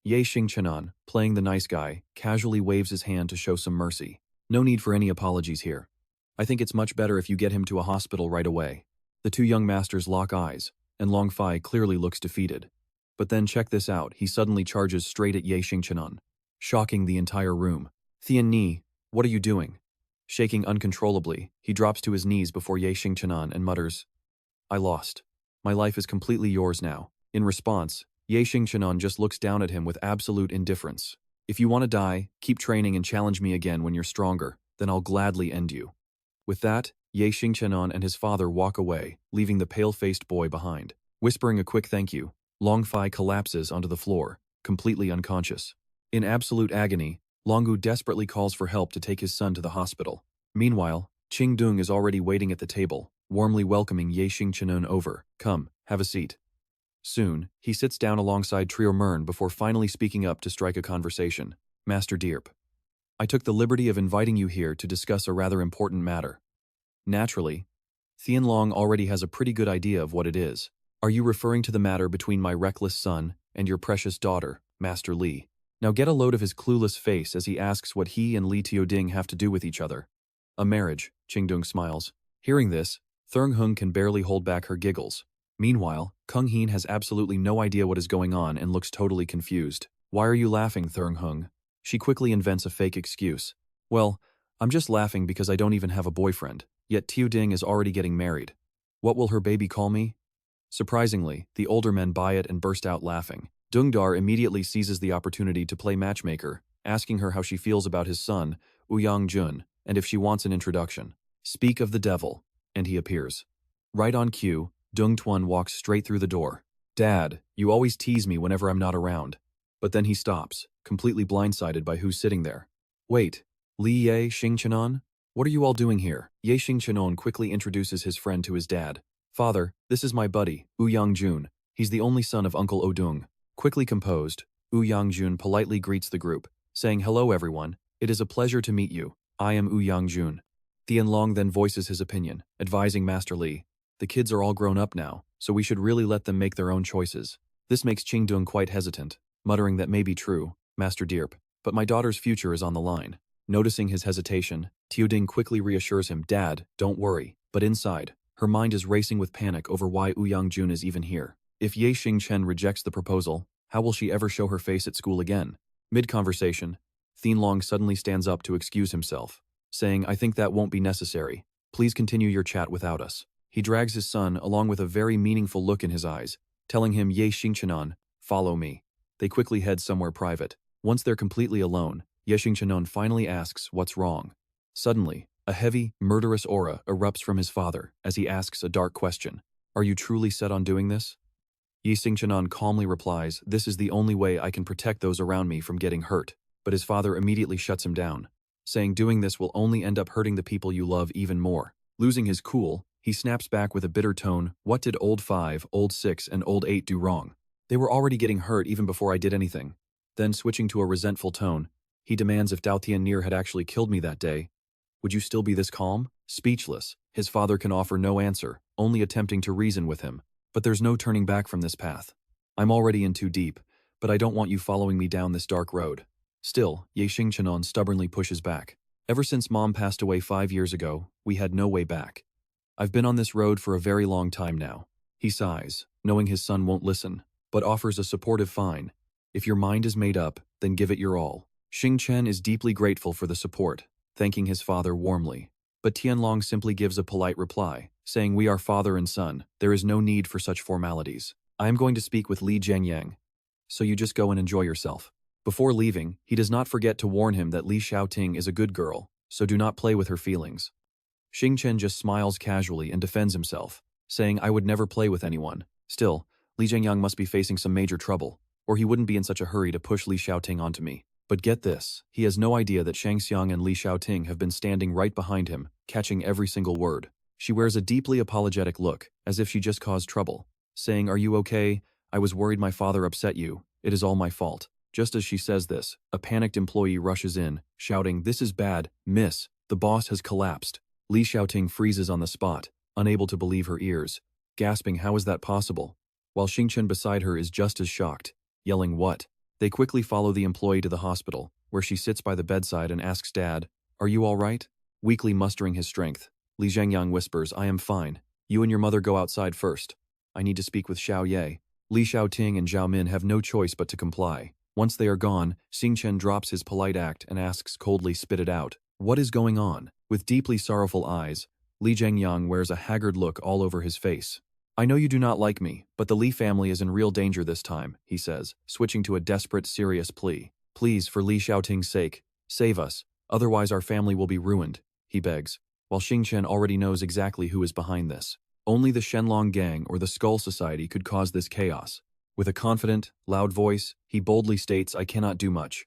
[SPEAKER 1] Ye Xingchenan, playing the nice guy, casually waves his hand to show some mercy. "No need for any apologies here. I think it's much better if you get him to a hospital right away." The two young masters lock eyes, and Long Fei clearly looks defeated. But then check this out, he suddenly charges straight at Ye Xingchen, shocking the entire room. Tian Ni, what are you doing? Shaking uncontrollably, he drops to his knees before Ye Xingchen and mutters, I lost. My life is completely yours now. In response, Ye Xingchen just looks down at him with absolute indifference. If you want to die, keep training and challenge me again when you're stronger, then I'll gladly end you. With that, Ye Xingchen and his father walk away, leaving the pale-faced boy behind. Whispering a quick thank you, Long Fei collapses onto the floor, completely unconscious. In absolute agony, Longgu desperately calls for help to take his son to the hospital. Meanwhile, Qingdong is already waiting at the table, warmly welcoming Ye Xingchen over. Come, have a seat. Soon, he sits down alongside Trio Mern before finally speaking up to strike a conversation. Master Deerp, I took the liberty of inviting you here to discuss a rather important matter. Naturally, Yunlong already has a pretty good idea of what it is. Are you referring to the matter between my reckless son and your precious daughter, Master Li? Now get a load of his clueless face as he asks what he and Li Tioding have to do with each other. A marriage, Qingdong smiles. Hearing this, Thurng Hung can barely hold back her giggles. Meanwhile, Kung Heen has absolutely no idea what is going on and looks totally confused. Why are you laughing, Thurng Hung? She quickly invents a fake excuse. Well, I'm just laughing because I don't even have a boyfriend, yet Tioding is already getting married. What will her baby call me? Surprisingly, the older men buy it and burst out laughing. Dungdar immediately seizes the opportunity to play matchmaker, asking her how she feels about his son, Ouyang Jun, and if she wants an introduction. Speak of the devil, and he appears. Right on cue, Dung Tuan walks straight through the door. Dad, you always tease me whenever I'm not around. But then he stops, completely blindsided by who's sitting there. Wait, Li Ye Xingchen? What are you all doing here? Ye Xingchen quickly introduces his friend to his dad. Father, this is my buddy, Ouyang Jun. He's the only son of Uncle Odung. Quickly composed, Ouyang Jun politely greets the group, saying, Hello everyone, it is a pleasure to meet you. I am Ouyang Jun. Yunlong then voices his opinion, advising Master Li. The kids are all grown up now, so we should really let them make their own choices. This makes Qingdong quite hesitant, muttering that may be true, Master Deerp, but my daughter's future is on the line. Noticing his hesitation, Tioding quickly reassures him, Dad, don't worry. But inside, her mind is racing with panic over why Ouyang Jun is even here. If Ye Xingchen rejects the proposal, how will she ever show her face at school again? Mid-conversation, Yunlong suddenly stands up to excuse himself, saying, I think that won't be necessary. Please continue your chat without us. He drags his son along with a very meaningful look in his eyes, telling him, Ye Xingchen, follow me. They quickly head somewhere private. Once they're completely alone, Ye Xingchen finally asks what's wrong. Suddenly, a heavy, murderous aura erupts from his father as he asks a dark question. Are you truly set on doing this? Ye Xingchen calmly replies, this is the only way I can protect those around me from getting hurt. But his father immediately shuts him down, saying doing this will only end up hurting the people you love even more. Losing his cool, he snaps back with a bitter tone, what did old 5, old 6, and old 8 do wrong? They were already getting hurt even before I did anything. Then switching to a resentful tone, he demands if Dao Tian'er had actually killed me that day. Would you still be this calm? Speechless, his father can offer no answer, only attempting to reason with him. But there's no turning back from this path. I'm already in too deep, but I don't want you following me down this dark road. Still, Ye Xingchen stubbornly pushes back. Ever since Mom passed away 5 years ago, we had no way back. I've been on this road for a very long time now. He sighs, knowing his son won't listen, but offers a supportive fine. If your mind is made up, then give it your all. Xingchen is deeply grateful for the support, thanking his father warmly. But Tianlong simply gives a polite reply, saying we are father and son, there is no need for such formalities. I am going to speak with Li Zhengyang, so you just go and enjoy yourself. Before leaving, he does not forget to warn him that Li Xiaoting is a good girl, so do not play with her feelings. Xingchen just smiles casually and defends himself, saying I would never play with anyone. Still, Li Zhengyang must be facing some major trouble, or he wouldn't be in such a hurry to push Li Xiaoting onto me. But get this, he has no idea that Shang Xiang and Li Xiaoting have been standing right behind him, catching every single word. She wears a deeply apologetic look, as if she just caused trouble, saying, are you okay? I was worried my father upset you. It is all my fault. Just as she says this, a panicked employee rushes in, shouting, this is bad, miss, the boss has collapsed. Li Xiaoting freezes on the spot, unable to believe her ears, gasping how is that possible? While Xingchen beside her is just as shocked, yelling what? They quickly follow the employee to the hospital, where she sits by the bedside and asks Dad, are you all right? Weakly mustering his strength, Li Zhengyang whispers, I am fine. You and your mother go outside first. I need to speak with Xiao Ye. Li Xiaoting and Zhao Min have no choice but to comply. Once they are gone, Xingchen drops his polite act and asks coldly, "Spit it out. What is going on?" With deeply sorrowful eyes, Li Zhengyang wears a haggard look all over his face. "I know you do not like me, but the Li family is in real danger this time," he says, switching to a desperate, serious plea. "Please, for Li Xiaoting's sake, save us, otherwise our family will be ruined," he begs, while Xingchen already knows exactly who is behind this. Only the Shenlong gang or the Skull Society could cause this chaos. With a confident, loud voice, he boldly states, "I cannot do much,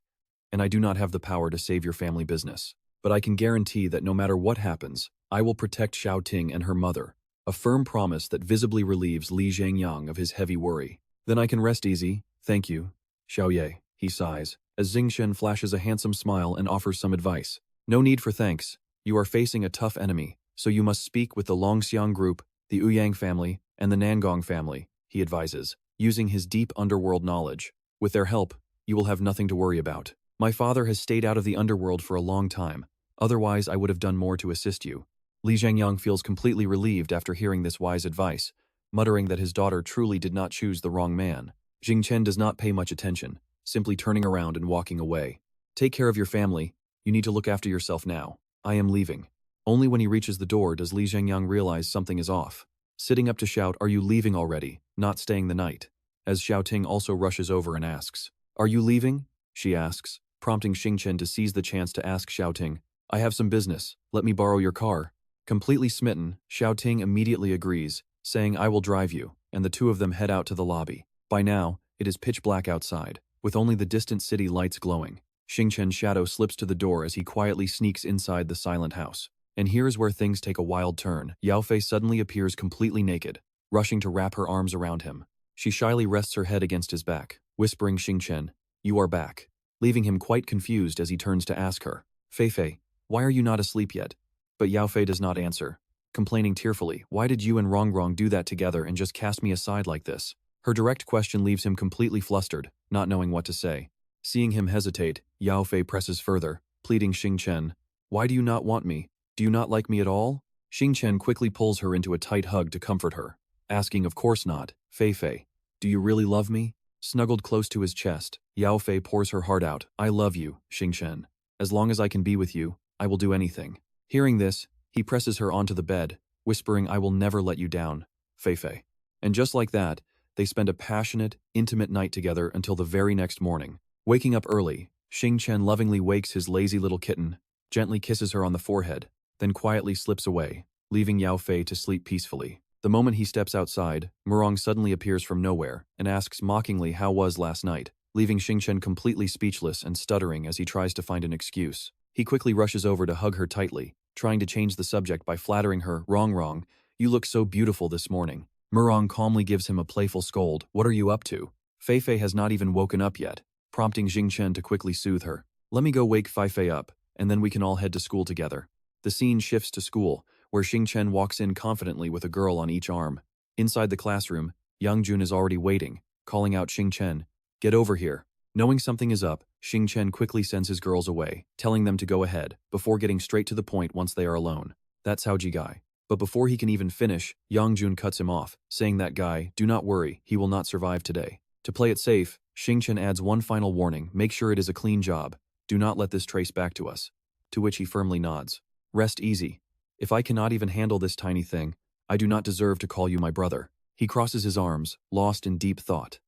[SPEAKER 1] and I do not have the power to save your family business. But I can guarantee that no matter what happens, I will protect Xiaoting and her mother," a firm promise that visibly relieves Li Zhengyang of his heavy worry. "Then I can rest easy, thank you, Xiaoye," he sighs, as Xingchen flashes a handsome smile and offers some advice. "No need for thanks. You are facing a tough enemy, so you must speak with the Longxiang group, the Ouyang family, and the Nangong family," he advises, using his deep underworld knowledge. "With their help, you will have nothing to worry about. My father has stayed out of the underworld for a long time, otherwise I would have done more to assist you." Li Zhengyang feels completely relieved after hearing this wise advice, muttering that his daughter truly did not choose the wrong man. Xingchen does not pay much attention, simply turning around and walking away. "Take care of your family. You need to look after yourself now. I am leaving." Only when he reaches the door does Li Zhengyang realize something is off. Sitting up to shout, "Are you leaving already, not staying the night?" As Xiaoting also rushes over and asks, "Are you leaving?" she asks, prompting Xingchen to seize the chance to ask Xiaoting, "I have some business, let me borrow your car." Completely smitten, Xiaoting immediately agrees, saying, "I will drive you," and the two of them head out to the lobby. By now, it is pitch black outside, with only the distant city lights glowing. Xingchen's shadow slips to the door as he quietly sneaks inside the silent house. And here's where things take a wild turn. Yaofei suddenly appears completely naked, rushing to wrap her arms around him. She shyly rests her head against his back, whispering, "Xingchen, you are back," leaving him quite confused as he turns to ask her, "Feifei, why are you not asleep yet?" But Yaofei does not answer, complaining tearfully, "Why did you and Rongrong do that together and just cast me aside like this?" Her direct question leaves him completely flustered, not knowing what to say. Seeing him hesitate, Yaofei presses further, pleading, "Xingchen, why do you not want me? Do you not like me at all?" Xingchen quickly pulls her into a tight hug to comfort her, asking, "Of course not, Feifei. Do you really love me?" Snuggled close to his chest, Yaofei pours her heart out, "I love you, Xingchen. As long as I can be with you, I will do anything." Hearing this, he presses her onto the bed, whispering, "I will never let you down, Feifei." And just like that, they spend a passionate, intimate night together until the very next morning. Waking up early, Xingchen lovingly wakes his lazy little kitten, gently kisses her on the forehead, then quietly slips away, leaving Yaofei to sleep peacefully. The moment he steps outside, Murong suddenly appears from nowhere and asks mockingly how was last night, leaving Xingchen completely speechless and stuttering as he tries to find an excuse. He quickly rushes over to hug her tightly, trying to change the subject by flattering her, "Rongrong, you look so beautiful this morning." Murong calmly gives him a playful scold, "What are you up to?" Feifei has not even woken up yet, prompting Xingchen to quickly soothe her. "Let me go wake Feifei up, and then we can all head to school together." The scene shifts to school, where Xingchen walks in confidently with a girl on each arm. Inside the classroom, Youngjun is already waiting, calling out, "Xingchen, get over here." Knowing something is up, Xingchen quickly sends his girls away, telling them to go ahead, before getting straight to the point once they are alone. "That's how Jigai." But before he can even finish, Youngjun cuts him off, saying, "That guy, do not worry, he will not survive today." To play it safe, Xingchen adds one final warning, "Make sure it is a clean job. Do not let this trace back to us." To which he firmly nods. "Rest easy. If I cannot even handle this tiny thing, I do not deserve to call you my brother." He crosses his arms, lost in deep thought.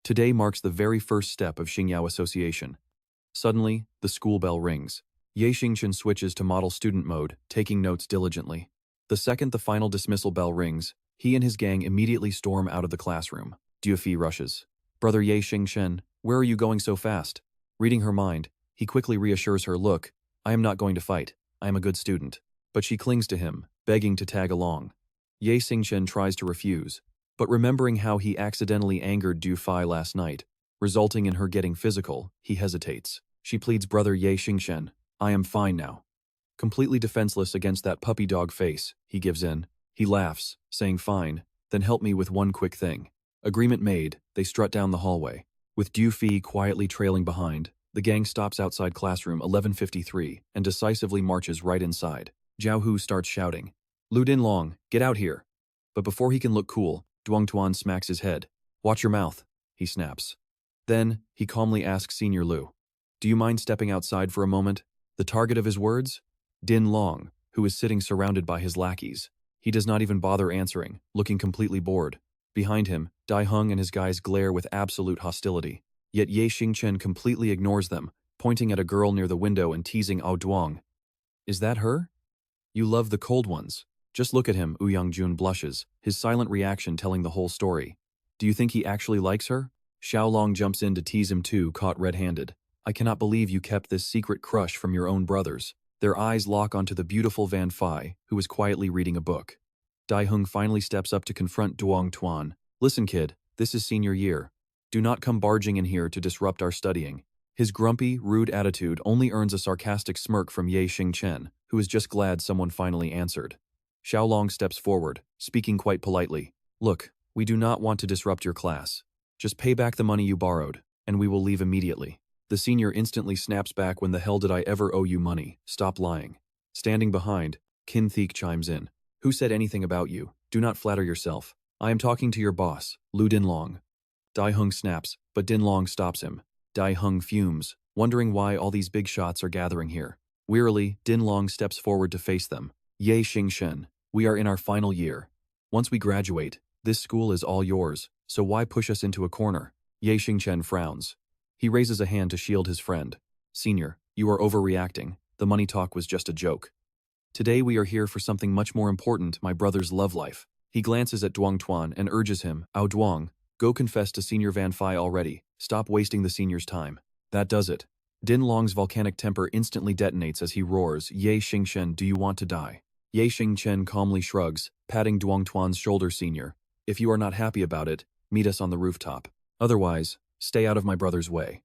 [SPEAKER 1] Today marks the very first step of Xingyao Association. Suddenly, the school bell rings. Ye Xingchen switches to model student mode, taking notes diligently. The second the final dismissal bell rings, he and his gang immediately storm out of the classroom. Duofi rushes. "Brother Ye Xingchen, where are you going so fast?" Reading her mind, he quickly reassures her, "Look, I am not going to fight. I am a good student." But she clings to him, begging to tag along. Ye Xingchen tries to refuse, but remembering how he accidentally angered Du Fei last night, resulting in her getting physical, he hesitates. She pleads, "Brother Ye Xingchen, I am fine now." Completely defenseless against that puppy dog face, he gives in. He laughs, saying, "Fine, then help me with one quick thing." Agreement made, they strut down the hallway. With Du Fei quietly trailing behind, the gang stops outside classroom 1153 and decisively marches right inside. Zhao Hu starts shouting, "Lu Dinlong, get out here." But before he can look cool, Duong Tuan smacks his head. Watch your mouth, he snaps. Then, he calmly asks Senior Lu, do you mind stepping outside for a moment? The target of his words? Din Long, who is sitting surrounded by his lackeys. He does not even bother answering, looking completely bored. Behind him, Dai Hung and his guys glare with absolute hostility. Yet Ye Xingchen completely ignores them, pointing at a girl near the window and teasing Ao Duong. Is that her? You love the cold ones. Just look at him, Wu Yangjun blushes, his silent reaction telling the whole story. Do you think he actually likes her? Xiaolong jumps in to tease him too, caught red-handed. I cannot believe you kept this secret crush from your own brothers. Their eyes lock onto the beautiful Van Phi, who is quietly reading a book. Dai Hung finally steps up to confront Duong Tuan. Listen kid, this is senior year. Do not come barging in here to disrupt our studying. His grumpy, rude attitude only earns a sarcastic smirk from Ye Xingchen, who is just glad someone finally answered. Xiaolong steps forward, speaking quite politely. Look, we do not want to disrupt your class. Just pay back the money you borrowed, and we will leave immediately. The senior instantly snaps back, when the hell did I ever owe you money? Stop lying. Standing behind, Kin Thiek chimes in. Who said anything about you? Do not flatter yourself. I am talking to your boss, Lu Dinlong. Dai Hung snaps, but Dinlong stops him. Dai Hung fumes, wondering why all these big shots are gathering here. Wearily, Dinlong steps forward to face them. Ye Xingchen, we are in our final year. Once we graduate, this school is all yours, so why push us into a corner? Ye Xingchen frowns. He raises a hand to shield his friend. Senior, you are overreacting. The money talk was just a joke. Today we are here for something much more important, my brother's love life. He glances at Duong Tuan and urges him, Ao Duong, go confess to Senior Van Phi already. Stop wasting the senior's time. That does it. Din Long's volcanic temper instantly detonates as he roars, Ye Xingchen, do you want to die? Ye Xingchen calmly shrugs, patting Duong Tuan's shoulder. Senior, if you are not happy about it, meet us on the rooftop. Otherwise, stay out of my brother's way.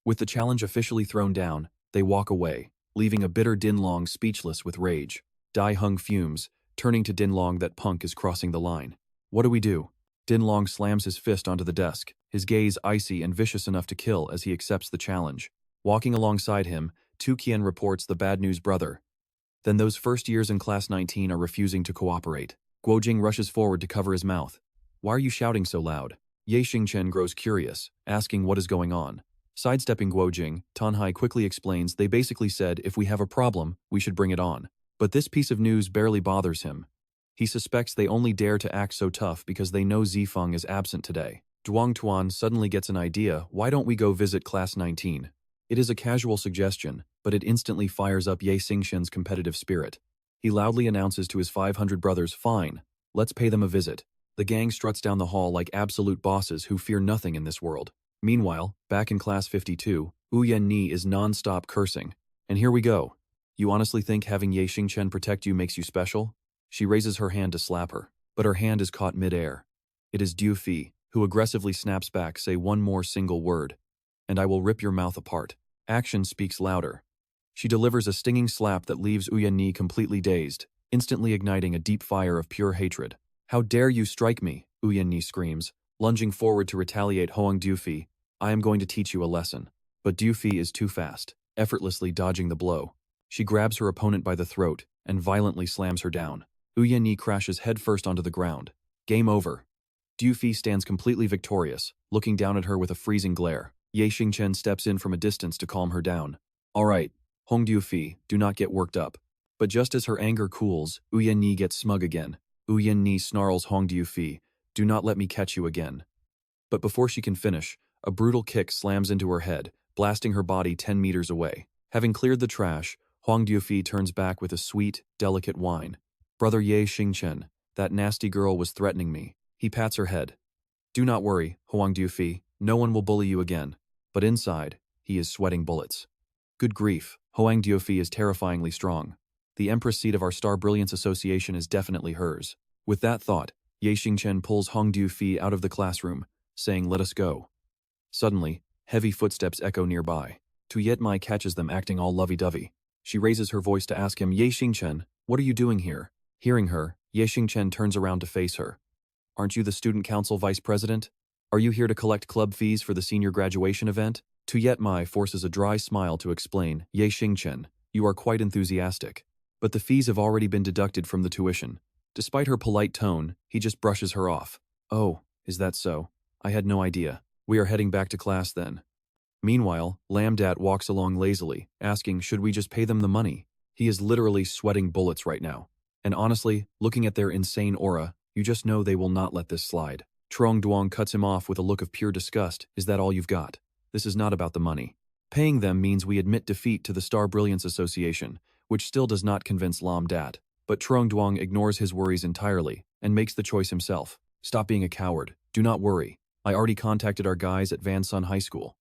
[SPEAKER 1] With the challenge officially thrown down, they walk away, leaving a bitter Din Long speechless with rage. Dai Hung fumes, turning to Din Long. That punk is crossing the line. What do we do? Din Long slams his fist onto the desk, his gaze icy and vicious enough to kill as he accepts the challenge. Walking alongside him, Tu Qian reports the bad news, brother. Then those first years in class 19 are refusing to cooperate. Guojing rushes forward to cover his mouth. Why are you shouting so loud? Ye Xingchen grows curious, asking what is going on. Sidestepping Guojing, Tanhai quickly explains they basically said if we have a problem, we should bring it on. But this piece of news barely bothers him. He suspects they only dare to act so tough because they know Zifeng is absent today. Duong Tuan suddenly gets an idea. Why don't we go visit class 19? It is a casual suggestion, but it instantly fires up Ye Xingchen's competitive spirit. He loudly announces to his 500 brothers, fine, let's pay them a visit. The gang struts down the hall like absolute bosses who fear nothing in this world. Meanwhile, back in class 52, Wu Yanni is non-stop cursing. And here we go. You honestly think having Ye Xingchen protect you makes you special? She raises her hand to slap her, but her hand is caught mid-air. It is Du Fi, who aggressively snaps back, say one more single word, and I will rip your mouth apart. Action speaks louder. She delivers a stinging slap that leaves Wu Yanni completely dazed, instantly igniting a deep fire of pure hatred. How dare you strike me, Wu Yanni screams, lunging forward to retaliate. Hoang Dufi, I am going to teach you a lesson. But Dufi is too fast, effortlessly dodging the blow. She grabs her opponent by the throat and violently slams her down. Wu Yanni crashes headfirst onto the ground. Game over. Dufi stands completely victorious, looking down at her with a freezing glare. Ye Xingchen steps in from a distance to calm her down. All right, Hong Dufi, do not get worked up. But just as her anger cools, Wu Yanni gets smug again. Wu Yanni snarls Hong Dufi, do not let me catch you again. But before she can finish, a brutal kick slams into her head, blasting her body 10 meters away. Having cleared the trash, Huang Dufi turns back with a sweet, delicate whine. Brother Ye Xingchen, that nasty girl was threatening me. He pats her head. Do not worry, Huang Dufi, no one will bully you again. But inside, he is sweating bullets. Good grief, Huang Dufi is terrifyingly strong. The Empress seat of our Star Brilliance Association is definitely hers. With that thought, Ye Xingchen pulls Hong Dufi out of the classroom, saying let us go. Suddenly, heavy footsteps echo nearby. Tu Yetmai catches them acting all lovey-dovey. She raises her voice to ask him, Ye Xingchen, what are you doing here? Hearing her, Ye Xingchen turns around to face her. Aren't you the student council vice president? Are you here to collect club fees for the senior graduation event? Tu Yetmai forces a dry smile to explain, Ye Xingchen, you are quite enthusiastic. But the fees have already been deducted from the tuition. Despite her polite tone, he just brushes her off. Oh, is that so? I had no idea. We are heading back to class then. Meanwhile, Lamdat walks along lazily, asking should we just pay them the money. He is literally sweating bullets right now. And honestly, looking at their insane aura, you just know they will not let this slide. Trong Duong cuts him off with a look of pure disgust. Is that all you've got? This is not about the money. Paying them means we admit defeat to the Star Brilliance Association, which still does not convince Lamdat. But Trong Duong ignores his worries entirely and makes the choice himself. Stop being a coward. Do not worry. I already contacted our guys at Van Sun High School.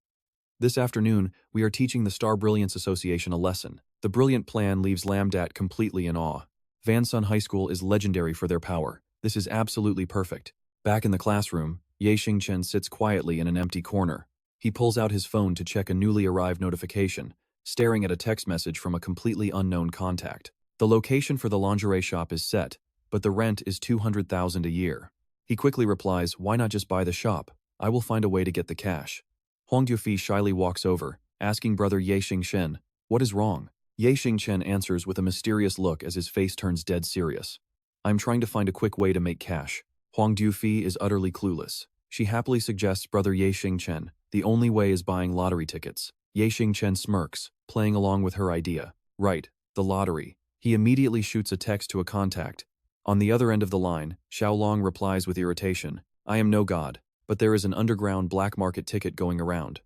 [SPEAKER 1] This afternoon, we are teaching the Star Brilliance Association a lesson. The brilliant plan leaves Lamdat completely in awe. Van Sun High School is legendary for their power. This is absolutely perfect. Back in the classroom, Xingchen sits quietly in an empty corner. He pulls out his phone to check a newly arrived notification, staring at a text message from a completely unknown contact. The location for the lingerie shop is set, but the rent is 200,000 a year. He quickly replies, why not just buy the shop? I will find a way to get the cash. Huang Duofi shyly walks over, asking brother Ye Xingchen, what is wrong? Ye Xingchen answers with a mysterious look as his face turns dead serious. I'm trying to find a quick way to make cash. Huang Duofi is utterly clueless. She happily suggests brother Ye Xingchen, the only way is buying lottery tickets. Ye Xingchen smirks, playing along with her idea. Right, the lottery. He immediately shoots a text to a contact. On the other end of the line, Xiaolong replies with irritation, I am no god, but there is an underground black market ticket going around.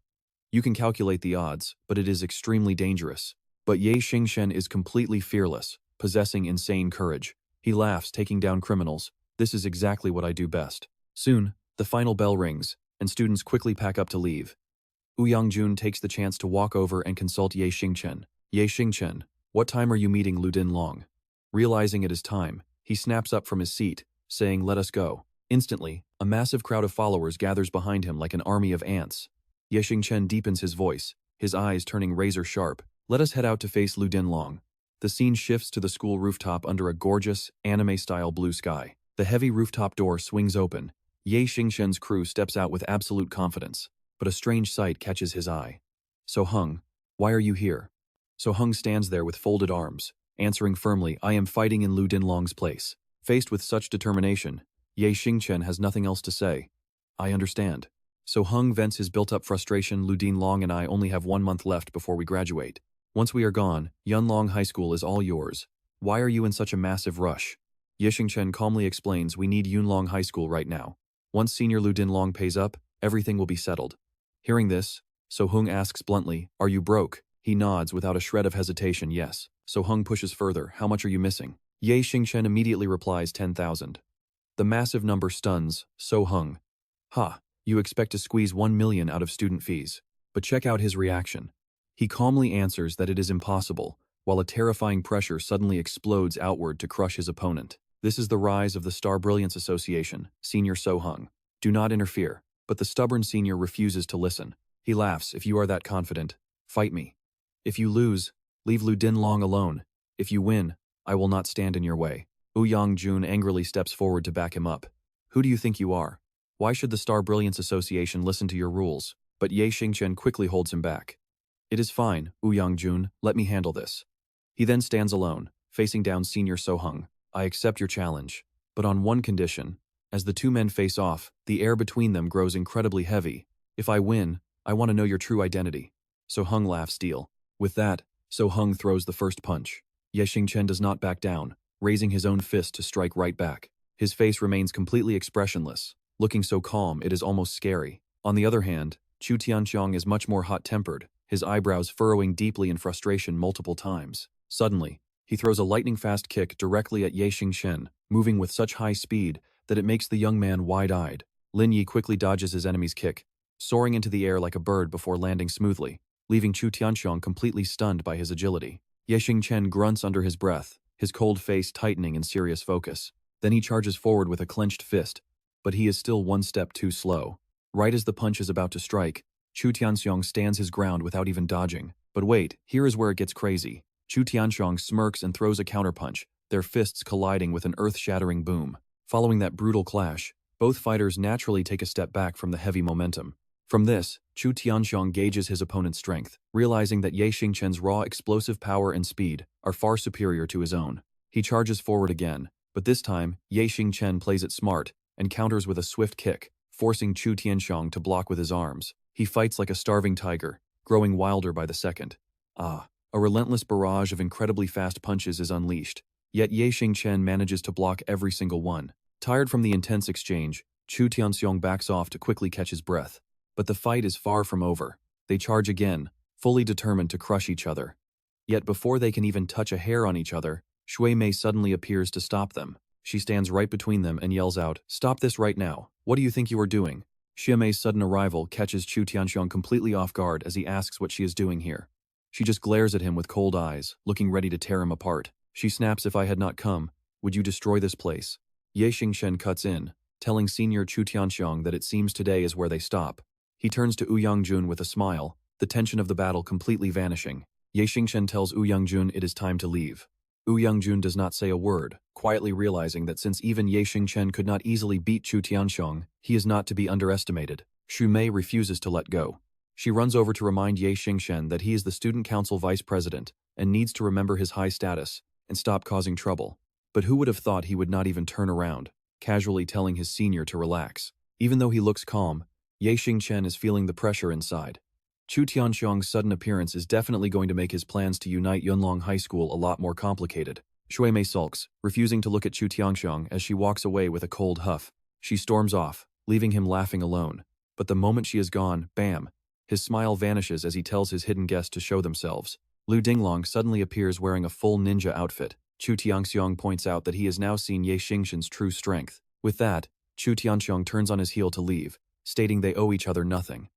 [SPEAKER 1] You can calculate the odds, but it is extremely dangerous. But Ye Xingchen is completely fearless, possessing insane courage. He laughs, taking down criminals. This is exactly what I do best. Soon, the final bell rings, and students quickly pack up to leave. Yangjun takes the chance to walk over and consult Ye Xingchen. Ye Xingchen, what time are you meeting Yunlong? Realizing it is time, he snaps up from his seat, saying let us go. Instantly, a massive crowd of followers gathers behind him like an army of ants. Ye Xingchen deepens his voice, his eyes turning razor sharp. Let us head out to face Yunlong. The scene shifts to the school rooftop under a gorgeous, anime-style blue sky. The heavy rooftop door swings open. Ye Xingchen's crew steps out with absolute confidence, but a strange sight catches his eye. So Hung, why are you here? So Hung stands there with folded arms, answering firmly, I am fighting in Yunlong's place. Faced with such determination, Ye Xingchen has nothing else to say. I understand. So Hung vents his built-up frustration. Yunlong and I only have 1 month left before we graduate. Once we are gone, Yunlong High School is all yours. Why are you in such a massive rush? Ye Xingchen calmly explains we need Yunlong High School right now. Once senior Yunlong pays up, everything will be settled. Hearing this, So Hung asks bluntly, are you broke? He nods without a shred of hesitation, yes. So Hung pushes further, how much are you missing? Ye Xingchen immediately replies 10,000. The massive number stuns So Hung. Ha, you expect to squeeze 1 million out of student fees. But check out his reaction. He calmly answers that it is impossible, while a terrifying pressure suddenly explodes outward to crush his opponent. This is the rise of the Star Brilliance Association, Senior So Hung. Do not interfere. But the stubborn senior refuses to listen. He laughs, if you are that confident, fight me. If you lose, leave Yunlong alone. If you win, I will not stand in your way. Yangjun angrily steps forward to back him up. Who do you think you are? Why should the Star Brilliance Association listen to your rules? But Ye Xingchen quickly holds him back. It is fine, Yangjun, let me handle this. He then stands alone, facing down Senior So Hung. I accept your challenge, but on one condition. As the two men face off, the air between them grows incredibly heavy. If I win, I want to know your true identity. So Hung laughs deal. With that, So Hung throws the first punch. Ye Xingchen does not back down, raising his own fist to strike right back. His face remains completely expressionless, looking so calm it is almost scary. On the other hand, Chu Tianxiang is much more hot-tempered, his eyebrows furrowing deeply in frustration multiple times. Suddenly, he throws a lightning-fast kick directly at Ye Xingchen, moving with such high speed that it makes the young man wide-eyed. Lin Yi quickly dodges his enemy's kick, soaring into the air like a bird before landing smoothly, leaving Chu Tianxiang completely stunned by his agility. Ye Xingchen grunts under his breath, his cold face tightening in serious focus. Then he charges forward with a clenched fist, but he is still one step too slow. Right as the punch is about to strike, Chu Tianxiang stands his ground without even dodging. But wait, here is where it gets crazy. Chu Tianxiang smirks and throws a counterpunch, their fists colliding with an earth-shattering boom. Following that brutal clash, both fighters naturally take a step back from the heavy momentum. From this, Chu Tianxiang gauges his opponent's strength, realizing that Ye Xingchen's raw explosive power and speed are far superior to his own. He charges forward again, but this time, Ye Xingchen plays it smart and counters with a swift kick, forcing Chu Tianxiong to block with his arms. He fights like a starving tiger, growing wilder by the second. A relentless barrage of incredibly fast punches is unleashed, yet Ye Xingchen manages to block every single one. Tired from the intense exchange, Chu Tianxiong backs off to quickly catch his breath. But the fight is far from over. They charge again, fully determined to crush each other. Yet before they can even touch a hair on each other, Shui Mei suddenly appears to stop them. She stands right between them and yells out, "Stop this right now. What do you think you are doing?" Xie Mei's sudden arrival catches Chu Tianxiong completely off guard as he asks what she is doing here. She just glares at him with cold eyes, looking ready to tear him apart. She snaps, "If I had not come, would you destroy this place?" Ye Xingchen cuts in, telling senior Chu Tianxiong that it seems today is where they stop. He turns to Yangjun with a smile, the tension of the battle completely vanishing. Ye Xingchen tells Yangjun it is time to leave. Yangjun does not say a word, quietly realizing that since even Ye Xingchen could not easily beat Chu Tianxiong, he is not to be underestimated. Xu Mei refuses to let go. She runs over to remind Ye Xingchen that he is the student council vice president and needs to remember his high status and stop causing trouble. But who would have thought he would not even turn around, casually telling his senior to relax. Even though he looks calm, Ye Xingchen is feeling the pressure inside. Chu Tianxiong's sudden appearance is definitely going to make his plans to unite Yunlong High School a lot more complicated. Shui Mei sulks, refusing to look at Chu Tianxiong as she walks away with a cold huff. She storms off, leaving him laughing alone. But the moment she is gone, bam! His smile vanishes as he tells his hidden guests to show themselves. Lu Dinglong suddenly appears wearing a full ninja outfit. Chu Tianxiong points out that he has now seen Ye Xingchen's true strength. With that, Chu Tianxiong turns on his heel to leave, stating they owe each other nothing.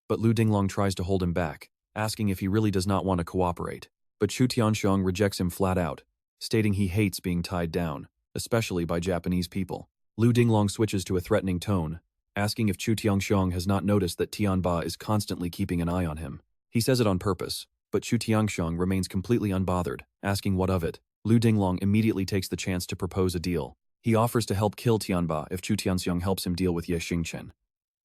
[SPEAKER 1] But Lu Dinglong tries to hold him back, asking if he really does not want to cooperate. But Chu Tianxiong rejects him flat out, stating he hates being tied down, especially by Japanese people. Lu Dinglong switches to a threatening tone, asking if Chu Tianxiong has not noticed that Tianba is constantly keeping an eye on him. He says it on purpose, but Chu Tianxiong remains completely unbothered, asking what of it. Lu Dinglong immediately takes the chance to propose a deal. He offers to help kill Tianba if Chu Tianxiong helps him deal with Ye Xingchen.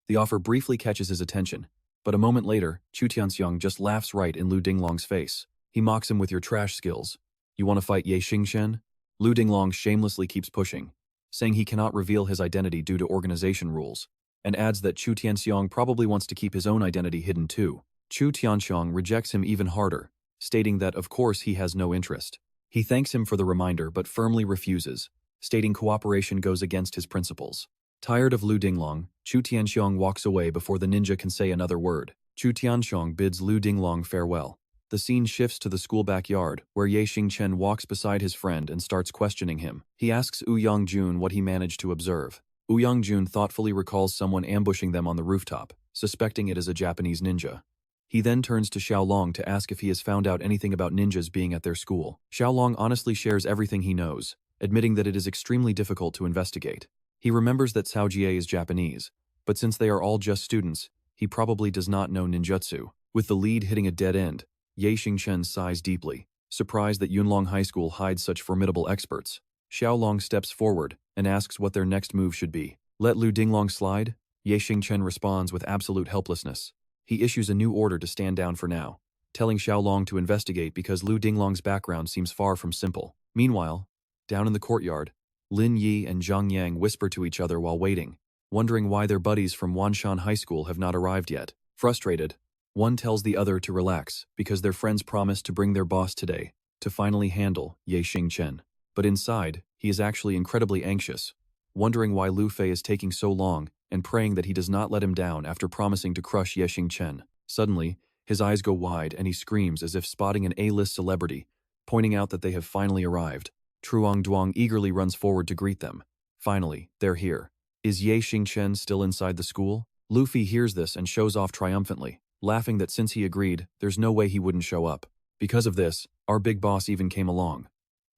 [SPEAKER 1] The offer briefly catches his attention, but a moment later, Chu Tianxiong just laughs right in Lu Dinglong's face. He mocks him with, "Your trash skills. You want to fight Ye Xingchen?" Lu Dinglong shamelessly keeps pushing, saying he cannot reveal his identity due to organization rules, and adds that Chu Tianxiong probably wants to keep his own identity hidden too. Chu Tianxiong rejects him even harder, stating that of course he has no interest. He thanks him for the reminder but firmly refuses, stating cooperation goes against his principles. Tired of Lu Dinglong, Chu Tianxiong walks away before the ninja can say another word. Chu Tianxiong bids Lu Dinglong farewell. The scene shifts to the school backyard, where Ye Xingchen walks beside his friend and starts questioning him. He asks Yangjun what he managed to observe. Yangjun thoughtfully recalls someone ambushing them on the rooftop, suspecting it as a Japanese ninja. He then turns to Xiaolong to ask if he has found out anything about ninjas being at their school. Xiaolong honestly shares everything he knows, admitting that it is extremely difficult to investigate. He remembers that Cao Jie is Japanese, but since they are all just students, he probably does not know ninjutsu. With the lead hitting a dead end, Ye Xingchen sighs deeply, surprised that Yunlong High School hides such formidable experts. Xiaolong steps forward and asks what their next move should be. Let Lu Dinglong slide? Ye Xingchen responds with absolute helplessness. He issues a new order to stand down for now, telling Xiaolong to investigate because Lu Dinglong's background seems far from simple. Meanwhile, down in the courtyard, Lin Yi and Zhang Yang whisper to each other while waiting, wondering why their buddies from Wanshan High School have not arrived yet. Frustrated, one tells the other to relax because their friends promised to bring their boss today to finally handle Ye Xingchen. But inside, he is actually incredibly anxious, wondering why Lu Fei is taking so long and praying that he does not let him down after promising to crush Ye Xingchen. Suddenly, his eyes go wide and he screams as if spotting an A-list celebrity, pointing out that they have finally arrived. Truong Duong eagerly runs forward to greet them. Finally, they're here. Is Ye Xingchen still inside the school? Lu Fei hears this and shows off triumphantly, laughing that since he agreed, there's no way he wouldn't show up. Because of this, our big boss even came along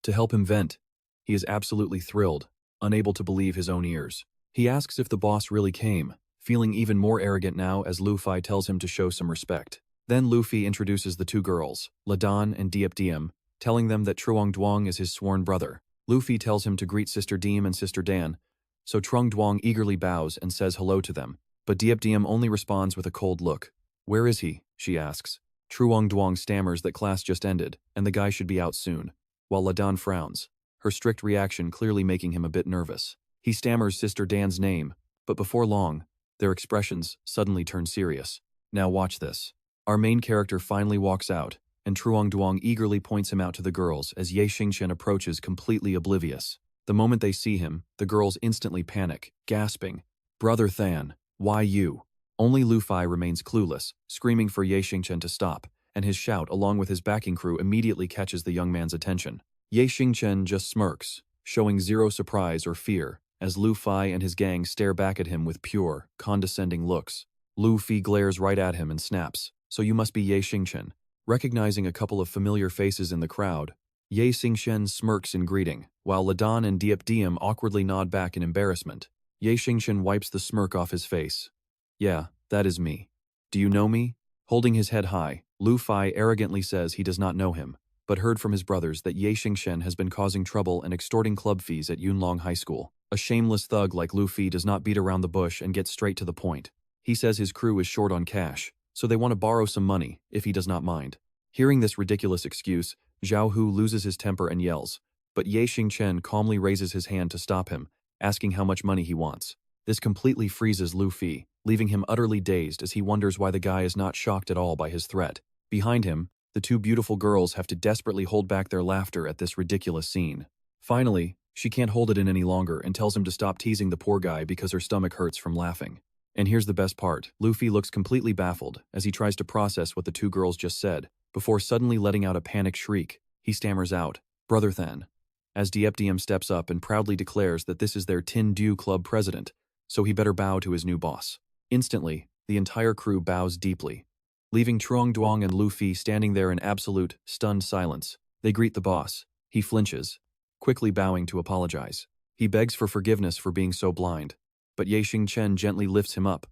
[SPEAKER 1] to help him vent. He is absolutely thrilled, unable to believe his own ears. He asks if the boss really came, feeling even more arrogant now as Lu Fei tells him to show some respect. Then Lu Fei introduces the two girls, Ladan and Diep Diem, telling them that Truong Duong is his sworn brother. Lu Fei tells him to greet Sister Diem and Sister Dan, so Truong Duong eagerly bows and says hello to them. But Diep Diem only responds with a cold look. "Where is he?" she asks. Truong Duong stammers that class just ended, and the guy should be out soon, while Ladan frowns, her strict reaction clearly making him a bit nervous. He stammers Sister Dan's name, but before long, Their expressions suddenly turn serious. Now watch this. Our main character finally walks out, and Truong Duong eagerly points him out to the girls as Ye Xingchen approaches completely oblivious. The moment they see him, the girls instantly panic, gasping, "Brother Than, why you?" Only Lu Fei remains clueless, screaming for Ye Xingchen to stop, and his shout along with his backing crew immediately catches the young man's attention. Ye Xingchen just smirks, showing zero surprise or fear, as Lu Fei and his gang stare back at him with pure, condescending looks. Lu Fei glares right at him and snaps, "So you must be Ye Xingchen." Recognizing a couple of familiar faces in the crowd, Ye Xingchen smirks in greeting, while Ladan and Diep Diem awkwardly nod back in embarrassment. Ye Xingchen wipes the smirk off his face. "Yeah, that is me. Do you know me?" Holding his head high, Lu Fei arrogantly says he does not know him, but heard from his brothers that Ye Xingchen has been causing trouble and extorting club fees at Yunlong High School. A shameless thug like Lu Fei does not beat around the bush and get straight to the point. He says his crew is short on cash, so they want to borrow some money, if he does not mind. Hearing this ridiculous excuse, Zhao Hu loses his temper and yells, but Ye Xingchen calmly raises his hand to stop him, asking how much money he wants. This completely freezes Lu Fei, leaving him utterly dazed as he wonders why the guy is not shocked at all by his threat. Behind him, the two beautiful girls have to desperately hold back their laughter at this ridiculous scene. Finally, she can't hold it in any longer and tells him to stop teasing the poor guy because her stomach hurts from laughing. And here's the best part, Lu Fei looks completely baffled as he tries to process what the two girls just said, before suddenly letting out a panicked shriek. He stammers out, "Brother Than," as Diep Diem steps up and proudly declares that this is their Tin Du Club president, so he better bow to his new boss. Instantly, the entire crew bows deeply, leaving Truong Duong and Lu Fei standing there in absolute, stunned silence. They greet the boss. He flinches, quickly bowing to apologize. He begs for forgiveness for being so blind, but Ye Xingchen gently lifts him up,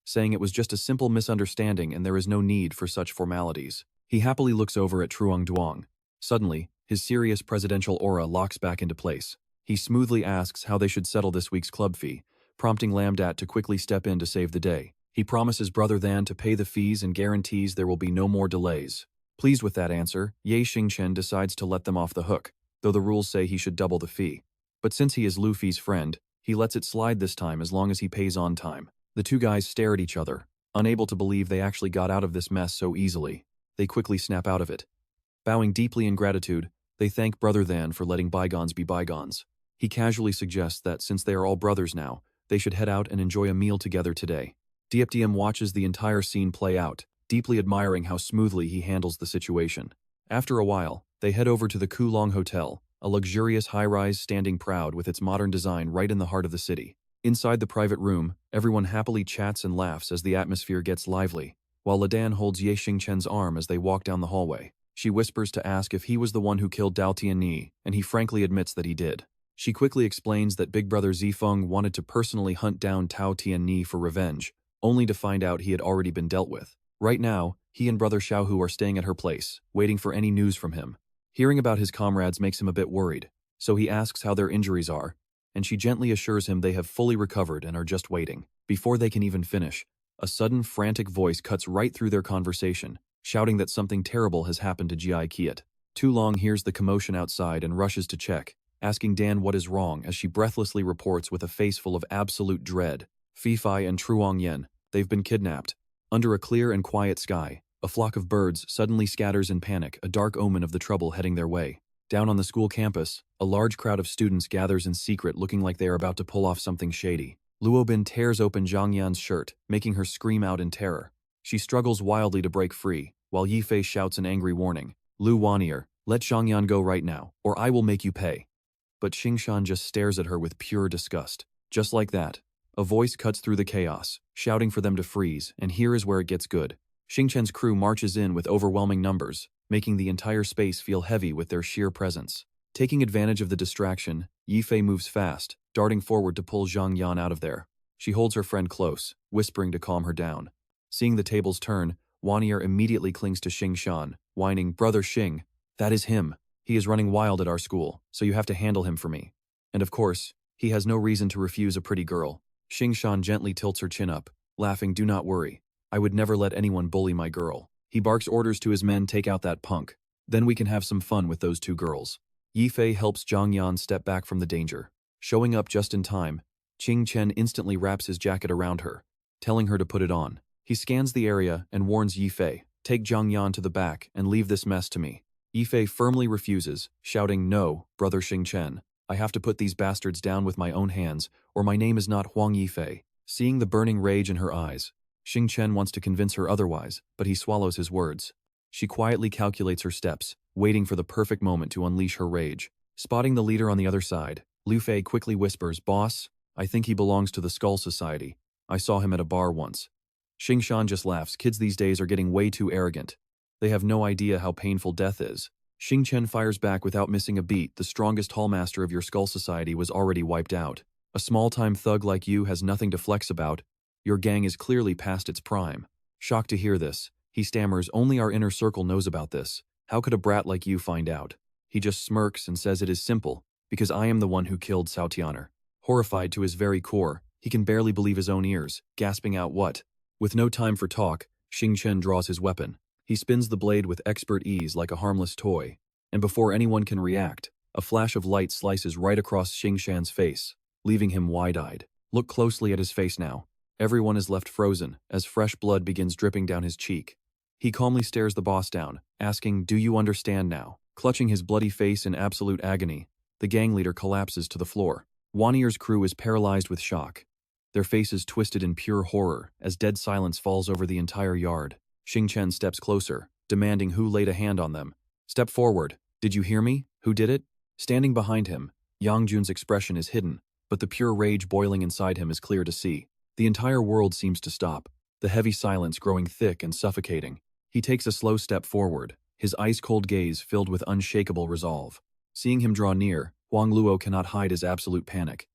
[SPEAKER 1] saying it was just a simple misunderstanding and there is no need for such formalities. He happily looks over at Truong Duong. Suddenly, his serious presidential aura locks back into place. He smoothly asks how they should settle this week's club fee, prompting Lamdat to quickly step in to save the day. He promises Brother Than to pay the fees and guarantees there will be no more delays. Pleased with that answer, Ye Xingchen decides to let them off the hook, though the rules say he should double the fee. But since he is Lu Fei's friend, he lets it slide this time as long as he pays on time. The two guys stare at each other, unable to believe they actually got out of this mess so easily. They quickly snap out of it. Bowing deeply in gratitude, they thank Brother Than for letting bygones be bygones. He casually suggests that since they are all brothers now, they should head out and enjoy a meal together today. Diep Diem watches the entire scene play out, deeply admiring how smoothly he handles the situation. After a while, they head over to the Kulong Hotel, a luxurious high-rise standing proud with its modern design right in the heart of the city. Inside the private room, everyone happily chats and laughs as the atmosphere gets lively, while Ladan holds Ye Xingchen's arm as they walk down the hallway. She whispers to ask if he was the one who killed Dao Tianyi, and he frankly admits that he did. She quickly explains that Big Brother Zifeng wanted to personally hunt down Tao Tianyi for revenge, only to find out he had already been dealt with. Right now, he and Brother Xiaohu are staying at her place, waiting for any news from him. Hearing about his comrades makes him a bit worried, so he asks how their injuries are, and she gently assures him they have fully recovered and are just waiting. Before they can even finish, a sudden frantic voice cuts right through their conversation, shouting that something terrible has happened to Jinghai City. Tulong hears the commotion outside and rushes to check, asking Dan what is wrong as she breathlessly reports with a face full of absolute dread. Fifei and Truong Yen, they've been kidnapped. Under a clear and quiet sky, a flock of birds suddenly scatters in panic, a dark omen of the trouble heading their way. Down on the school campus, a large crowd of students gathers in secret looking like they are about to pull off something shady. Luobin tears open Zhang Yan's shirt, making her scream out in terror. She struggles wildly to break free, while Yifei shouts an angry warning. Lu Wanier, let Zhang Yan go right now, or I will make you pay. But Xingchen just stares at her with pure disgust. Just like that, a voice cuts through the chaos, shouting for them to freeze, and here is where it gets good. Xingchen's crew marches in with overwhelming numbers, making the entire space feel heavy with their sheer presence. Taking advantage of the distraction, Yifei moves fast, darting forward to pull Zhang Yan out of there. She holds her friend close, whispering to calm her down. Seeing the tables turn, Wanier immediately clings to Xingchen, whining, "Brother Xing, that is him. He is running wild at our school, so you have to handle him for me." And of course, he has no reason to refuse a pretty girl. Xingchen gently tilts her chin up, laughing, "Do not worry. I would never let anyone bully my girl." He barks orders to his men, "Take out that punk. Then we can have some fun with those two girls." Yifei helps Zhang Yan step back from the danger. Showing up just in time, Xingchen instantly wraps his jacket around her, telling her to put it on. He scans the area and warns Yifei, "Take Zhang Yan to the back and leave this mess to me." Yifei firmly refuses, shouting, "No, brother Xingchen. I have to put these bastards down with my own hands, or my name is not Huang Yifei." Seeing the burning rage in her eyes, Xingchen wants to convince her otherwise, but he swallows his words. She quietly calculates her steps, waiting for the perfect moment to unleash her rage. Spotting the leader on the other side, Lu Fei quickly whispers, "Boss, I think he belongs to the Skull Society. I saw him at a bar once." Xingchen just laughs. Kids these days are getting way too arrogant. They have no idea how painful death is. Xingchen fires back without missing a beat. "The strongest hallmaster of your Skull Society was already wiped out. A small-time thug like you has nothing to flex about. Your gang is clearly past its prime." Shocked to hear this, he stammers, "Only our inner circle knows about this. How could a brat like you find out?" He just smirks and says, "It is simple, because I am the one who killed Cao Tianer." Horrified to his very core, he can barely believe his own ears, gasping out, "What?" With no time for talk, Xingchen draws his weapon. He spins the blade with expert ease like a harmless toy, and before anyone can react, a flash of light slices right across Xingchen's face, leaving him wide-eyed. Look closely at his face now. Everyone is left frozen, as fresh blood begins dripping down his cheek. He calmly stares the boss down, asking, "Do you understand now?" Clutching his bloody face in absolute agony, the gang leader collapses to the floor. Wanier's crew is paralyzed with shock, their faces twisted in pure horror as dead silence falls over the entire yard. Xingchen steps closer, demanding who laid a hand on them. "Step forward. Did you hear me? Who did it?" Standing behind him, Yang Jun's expression is hidden, but the pure rage boiling inside him is clear to see. The entire world seems to stop, the heavy silence growing thick and suffocating. He takes a slow step forward, his ice-cold gaze filled with unshakable resolve. Seeing him draw near, Huang Luo cannot hide his absolute panic.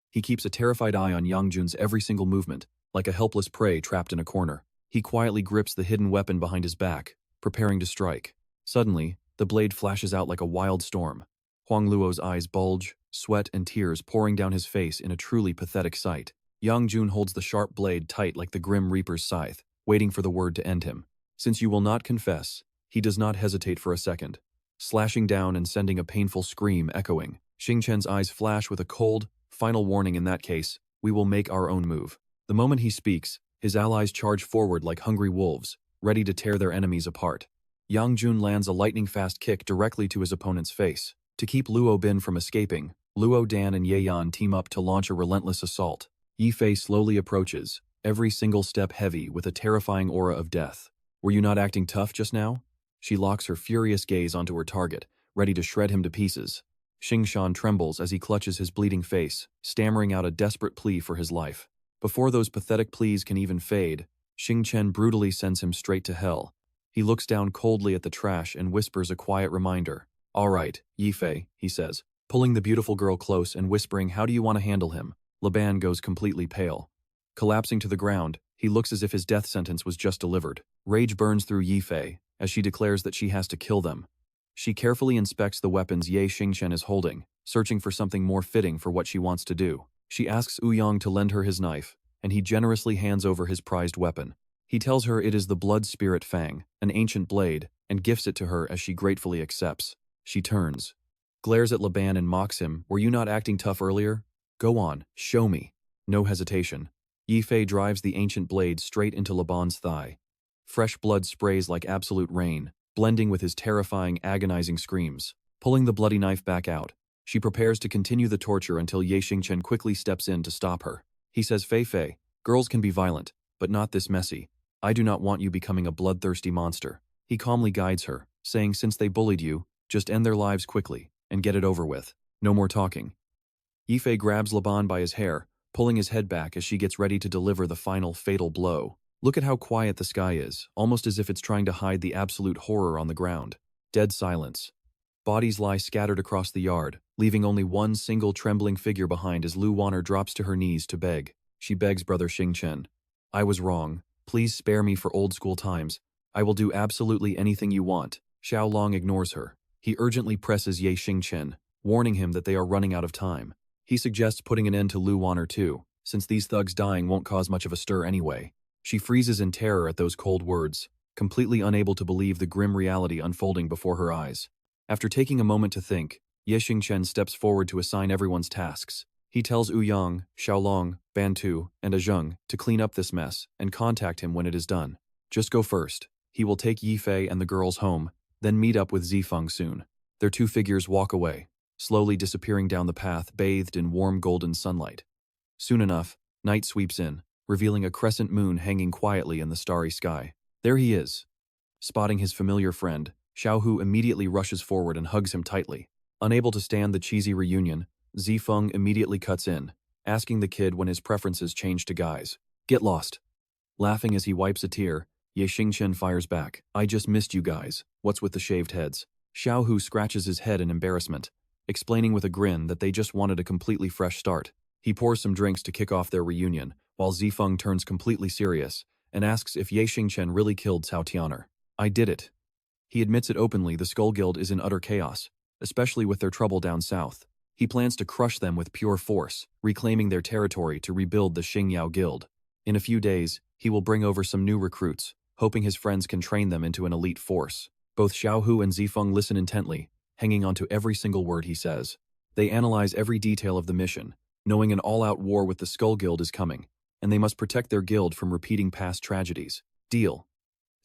[SPEAKER 1] He keeps a terrified eye on Yang Jun's every single movement, like a helpless prey trapped in a corner. He quietly grips the hidden weapon behind his back, preparing to strike. Suddenly, the blade flashes out like a wild storm. Huang Luo's eyes bulge, sweat and tears pouring down his face in a truly pathetic sight. Yang Jun holds the sharp blade tight like the Grim Reaper's scythe, waiting for the word to end him. Since you will not confess, he does not hesitate for a second, slashing down and sending a painful scream echoing. Xingchen's eyes flash with a cold, final warning. In that case, we will make our own move. The moment he speaks, his allies charge forward like hungry wolves, ready to tear their enemies apart. Yang Jun lands a lightning-fast kick directly to his opponent's face. To keep Luo Bin from escaping, Luo Dan and Ye Yan team up to launch a relentless assault. Yifei slowly approaches, every single step heavy with a terrifying aura of death. "Were you not acting tough just now?" She locks her furious gaze onto her target, ready to shred him to pieces. Xingchen trembles as he clutches his bleeding face, stammering out a desperate plea for his life. Before those pathetic pleas can even fade, Xingchen brutally sends him straight to hell. He looks down coldly at the trash and whispers a quiet reminder. "All right, Yifei," he says, pulling the beautiful girl close and whispering, "How do you want to handle him?" Laban goes completely pale. Collapsing to the ground, he looks as if his death sentence was just delivered. Rage burns through Yifei as she declares that she has to kill them. She carefully inspects the weapons Ye Xingchen is holding, searching for something more fitting for what she wants to do. She asks Ouyang to lend her his knife, and he generously hands over his prized weapon. He tells her it is the Blood Spirit Fang, an ancient blade, and gifts it to her as she gratefully accepts. She turns, glares at Laban and mocks him. "Were you not acting tough earlier? Go on, show me." No hesitation. Yifei drives the ancient blade straight into Laban's thigh. Fresh blood sprays like absolute rain, blending with his terrifying, agonizing screams. Pulling the bloody knife back out, she prepares to continue the torture until Ye Xingchen quickly steps in to stop her. He says, Fei, girls can be violent, but not this messy. I do not want you becoming a bloodthirsty monster." He calmly guides her, saying, "Since they bullied you, just end their lives quickly, and get it over with. No more talking." Yifei grabs Laban by his hair, pulling his head back as she gets ready to deliver the final fatal blow. Look at how quiet the sky is, almost as if it's trying to hide the absolute horror on the ground. Dead silence. Bodies lie scattered across the yard, leaving only one single trembling figure behind as Lu Wanner drops to her knees to beg. She begs brother Xingchen, "I was wrong. Please spare me for old school times. I will do absolutely anything you want." Xiao Long ignores her. He urgently presses Ye Xingchen, warning him that they are running out of time. He suggests putting an end to Lu Wanner too, since these thugs dying won't cause much of a stir anyway. She freezes in terror at those cold words, completely unable to believe the grim reality unfolding before her eyes. After taking a moment to think, Ye Xingchen steps forward to assign everyone's tasks. He tells Ouyang, Xiaolong, Bantu, and a Zheng to clean up this mess and contact him when it is done. Just go first. He will take Yifei and the girls home, then meet up with Zifeng soon. Their two figures walk away, slowly disappearing down the path bathed in warm golden sunlight. Soon enough, night sweeps in, revealing a crescent moon hanging quietly in the starry sky. There he is. Spotting his familiar friend, Xiaohu immediately rushes forward and hugs him tightly. Unable to stand the cheesy reunion, Zifeng immediately cuts in, asking the kid when his preferences change to guys. Get lost. Laughing as he wipes a tear, Xingchen fires back. I just missed you guys. What's with the shaved heads? Xiaohu scratches his head in embarrassment, explaining with a grin that they just wanted a completely fresh start. He pours some drinks to kick off their reunion, while Zifeng turns completely serious and asks if Xingchen really killed Cao Tianer. I did it. He admits it openly. The Skull Guild is in utter chaos, especially with their trouble down south. He plans to crush them with pure force, reclaiming their territory to rebuild the Xingyao Guild. In a few days, he will bring over some new recruits, hoping his friends can train them into an elite force. Both Xiaohu and Zifeng listen intently, hanging on to every single word he says. They analyze every detail of the mission, knowing an all-out war with the Skull Guild is coming, and they must protect their guild from repeating past tragedies. Deal.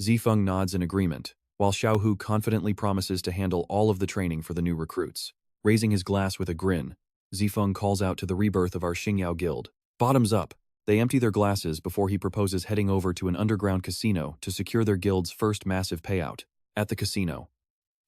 [SPEAKER 1] Zifeng nods in agreement, while Xiaohu confidently promises to handle all of the training for the new recruits. Raising his glass with a grin, Zifeng calls out to the rebirth of our Xingyao Guild. Bottoms up. They empty their glasses before he proposes heading over to an underground casino to secure their guild's first massive payout. At the casino.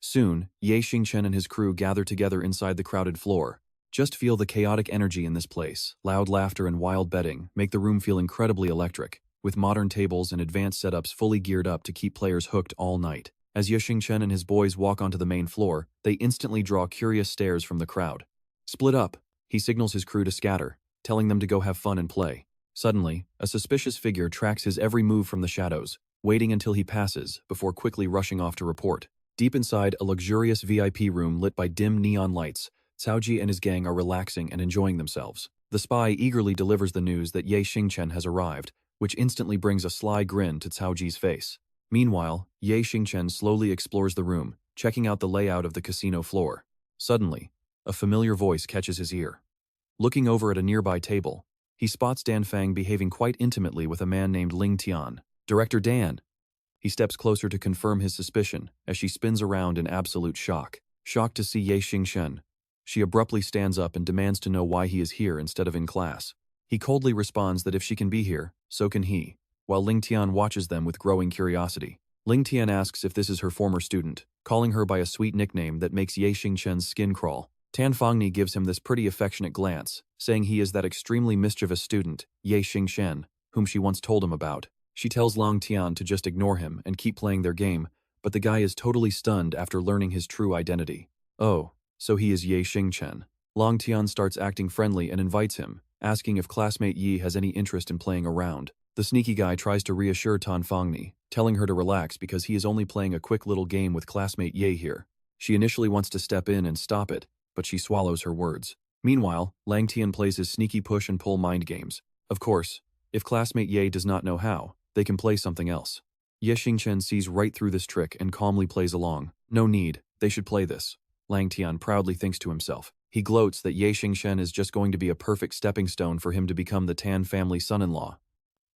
[SPEAKER 1] Soon, Xingchen and his crew gather together inside the crowded floor. Just feel the chaotic energy in this place. Loud laughter and wild betting make the room feel incredibly electric, with modern tables and advanced setups fully geared up to keep players hooked all night. As Xingchen and his boys walk onto the main floor, they instantly draw curious stares from the crowd. Split up. He signals his crew to scatter, telling them to go have fun and play. Suddenly, a suspicious figure tracks his every move from the shadows, waiting until he passes before quickly rushing off to report. Deep inside a luxurious VIP room lit by dim neon lights, Caoji and his gang are relaxing and enjoying themselves. The spy eagerly delivers the news that Xingchen has arrived, which instantly brings a sly grin to Caoji's face. Meanwhile, Xingchen slowly explores the room, checking out the layout of the casino floor. Suddenly, a familiar voice catches his ear. Looking over at a nearby table, he spots Dan Fang behaving quite intimately with a man named Ling Tian. Director Dan. He steps closer to confirm his suspicion as she spins around in absolute shock. Shocked to see Xingchen, she abruptly stands up and demands to know why he is here instead of in class. He coldly responds that if she can be here, so can he, while Ling Tian watches them with growing curiosity. Ling Tian asks if this is her former student, calling her by a sweet nickname that makes Xingchen's skin crawl. Tan Fangni gives him this pretty affectionate glance, saying he is that extremely mischievous student, Xingchen, whom she once told him about. She tells Long Tian to just ignore him and keep playing their game, but the guy is totally stunned after learning his true identity. Oh, so he is Xingchen. Long Tian starts acting friendly and invites him, asking if classmate Yi has any interest in playing around. The sneaky guy tries to reassure Tan Fangni, telling her to relax because he is only playing a quick little game with classmate Ye here. She initially wants to step in and stop it, but she swallows her words. Meanwhile, Lang Tian plays his sneaky push and pull mind games. Of course, if classmate Ye does not know how, they can play something else. Xingchen sees right through this trick and calmly plays along. No need, they should play this. Lang Tian proudly thinks to himself. He gloats that Xingchen is just going to be a perfect stepping stone for him to become the Tan family son-in-law.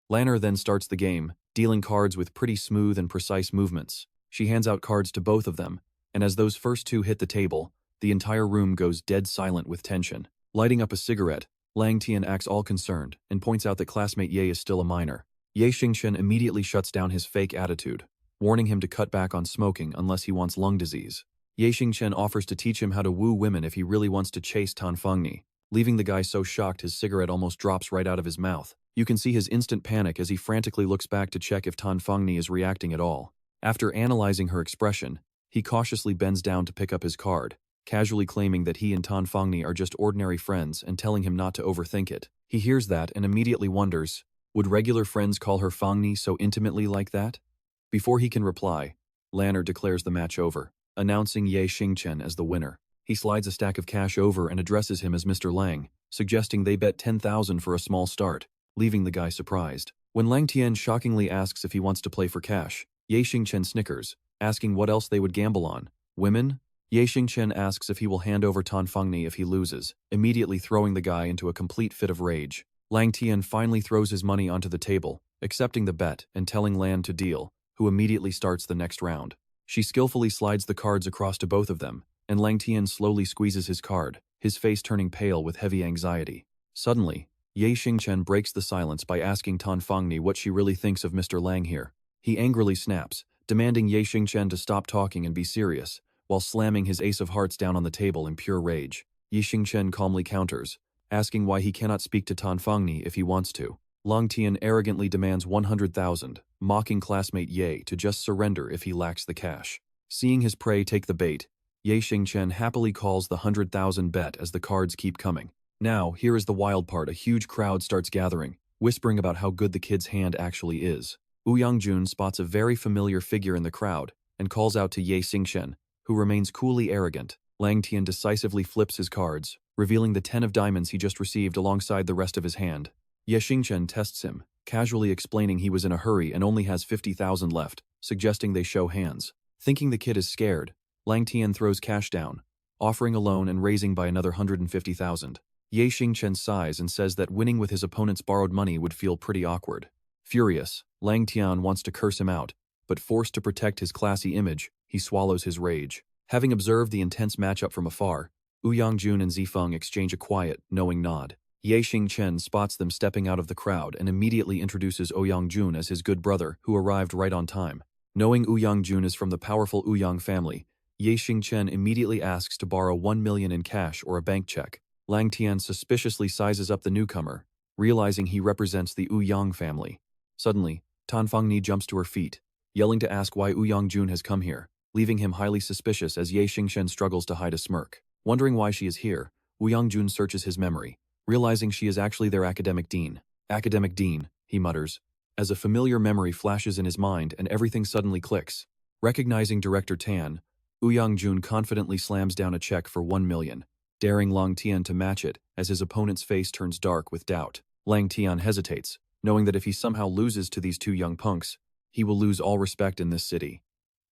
[SPEAKER 1] Lanner then starts the game, dealing cards with pretty smooth and precise movements. She hands out cards to both of them, and as those first two hit the table, the entire room goes dead silent with tension. Lighting up a cigarette, Lang Tian acts all concerned and points out that classmate Ye is still a minor. Xingchen immediately shuts down his fake attitude, warning him to cut back on smoking unless he wants lung disease. Xingchen offers to teach him how to woo women if he really wants to chase Tan Fangni, leaving the guy so shocked his cigarette almost drops right out of his mouth. You can see his instant panic as he frantically looks back to check if Tan Fangni is reacting at all. After analyzing her expression, he cautiously bends down to pick up his card, casually claiming that he and Tan Fangni are just ordinary friends and telling him not to overthink it. He hears that and immediately wonders, would regular friends call her Fangni so intimately like that? Before he can reply, Lanner declares the match over, announcing Xingchen as the winner. He slides a stack of cash over and addresses him as Mr. Lang, suggesting they bet 10,000 for a small start, leaving the guy surprised. When Lang Tian shockingly asks if he wants to play for cash, Xingchen snickers, asking what else they would gamble on. Women? Xingchen asks if he will hand over Tan Fangni if he loses, immediately throwing the guy into a complete fit of rage. Lang Tian finally throws his money onto the table, accepting the bet and telling Lan to deal, who immediately starts the next round. She skillfully slides the cards across to both of them, and Lang Tian slowly squeezes his card, his face turning pale with heavy anxiety. Suddenly, Ye Xingchen breaks the silence by asking Tan Fangni what she really thinks of Mr. Lang here. He angrily snaps, demanding Ye Xingchen to stop talking and be serious, while slamming his ace of hearts down on the table in pure rage. Ye Xingchen calmly counters, asking why he cannot speak to Tan Fangni if he wants to. Lang Tian arrogantly demands 100,000, mocking classmate Ye to just surrender if he lacks the cash. Seeing his prey take the bait, Ye Xingchen happily calls the 100,000 bet as the cards keep coming. Now, here is the wild part. A huge crowd starts gathering, whispering about how good the kid's hand actually is. Yangjun spots a very familiar figure in the crowd and calls out to Ye Xingchen, who remains coolly arrogant. Lang Tian decisively flips his cards, revealing the 10 of diamonds he just received alongside the rest of his hand. Ye Xingchen tests him, casually explaining he was in a hurry and only has 50,000 left, suggesting they show hands. Thinking the kid is scared, Lang Tian throws cash down, offering a loan and raising by another 150,000. Ye Xingchen sighs and says that winning with his opponent's borrowed money would feel pretty awkward. Furious, Lang Tian wants to curse him out, but forced to protect his classy image, he swallows his rage. Having observed the intense matchup from afar, Yangjun and Zifeng exchange a quiet, knowing nod. Ye Xingchen spots them stepping out of the crowd and immediately introduces Yangjun as his good brother, who arrived right on time. Knowing Yangjun is from the powerful Yang family, Ye Xingchen immediately asks to borrow 1 million in cash or a bank check. Lang Tian suspiciously sizes up the newcomer, realizing he represents the Yang family. Suddenly, Tan Fangni jumps to her feet, yelling to ask why Yangjun has come here, leaving him highly suspicious as Ye Xingchen struggles to hide a smirk. Wondering why she is here, Yangjun searches his memory, realizing she is actually their academic dean. Academic dean, he mutters, as a familiar memory flashes in his mind and everything suddenly clicks. Recognizing Director Tan, Yangjun confidently slams down a check for 1 million, daring Lang Tian to match it as his opponent's face turns dark with doubt. Lang Tian hesitates, knowing that if he somehow loses to these two young punks, he will lose all respect in this city.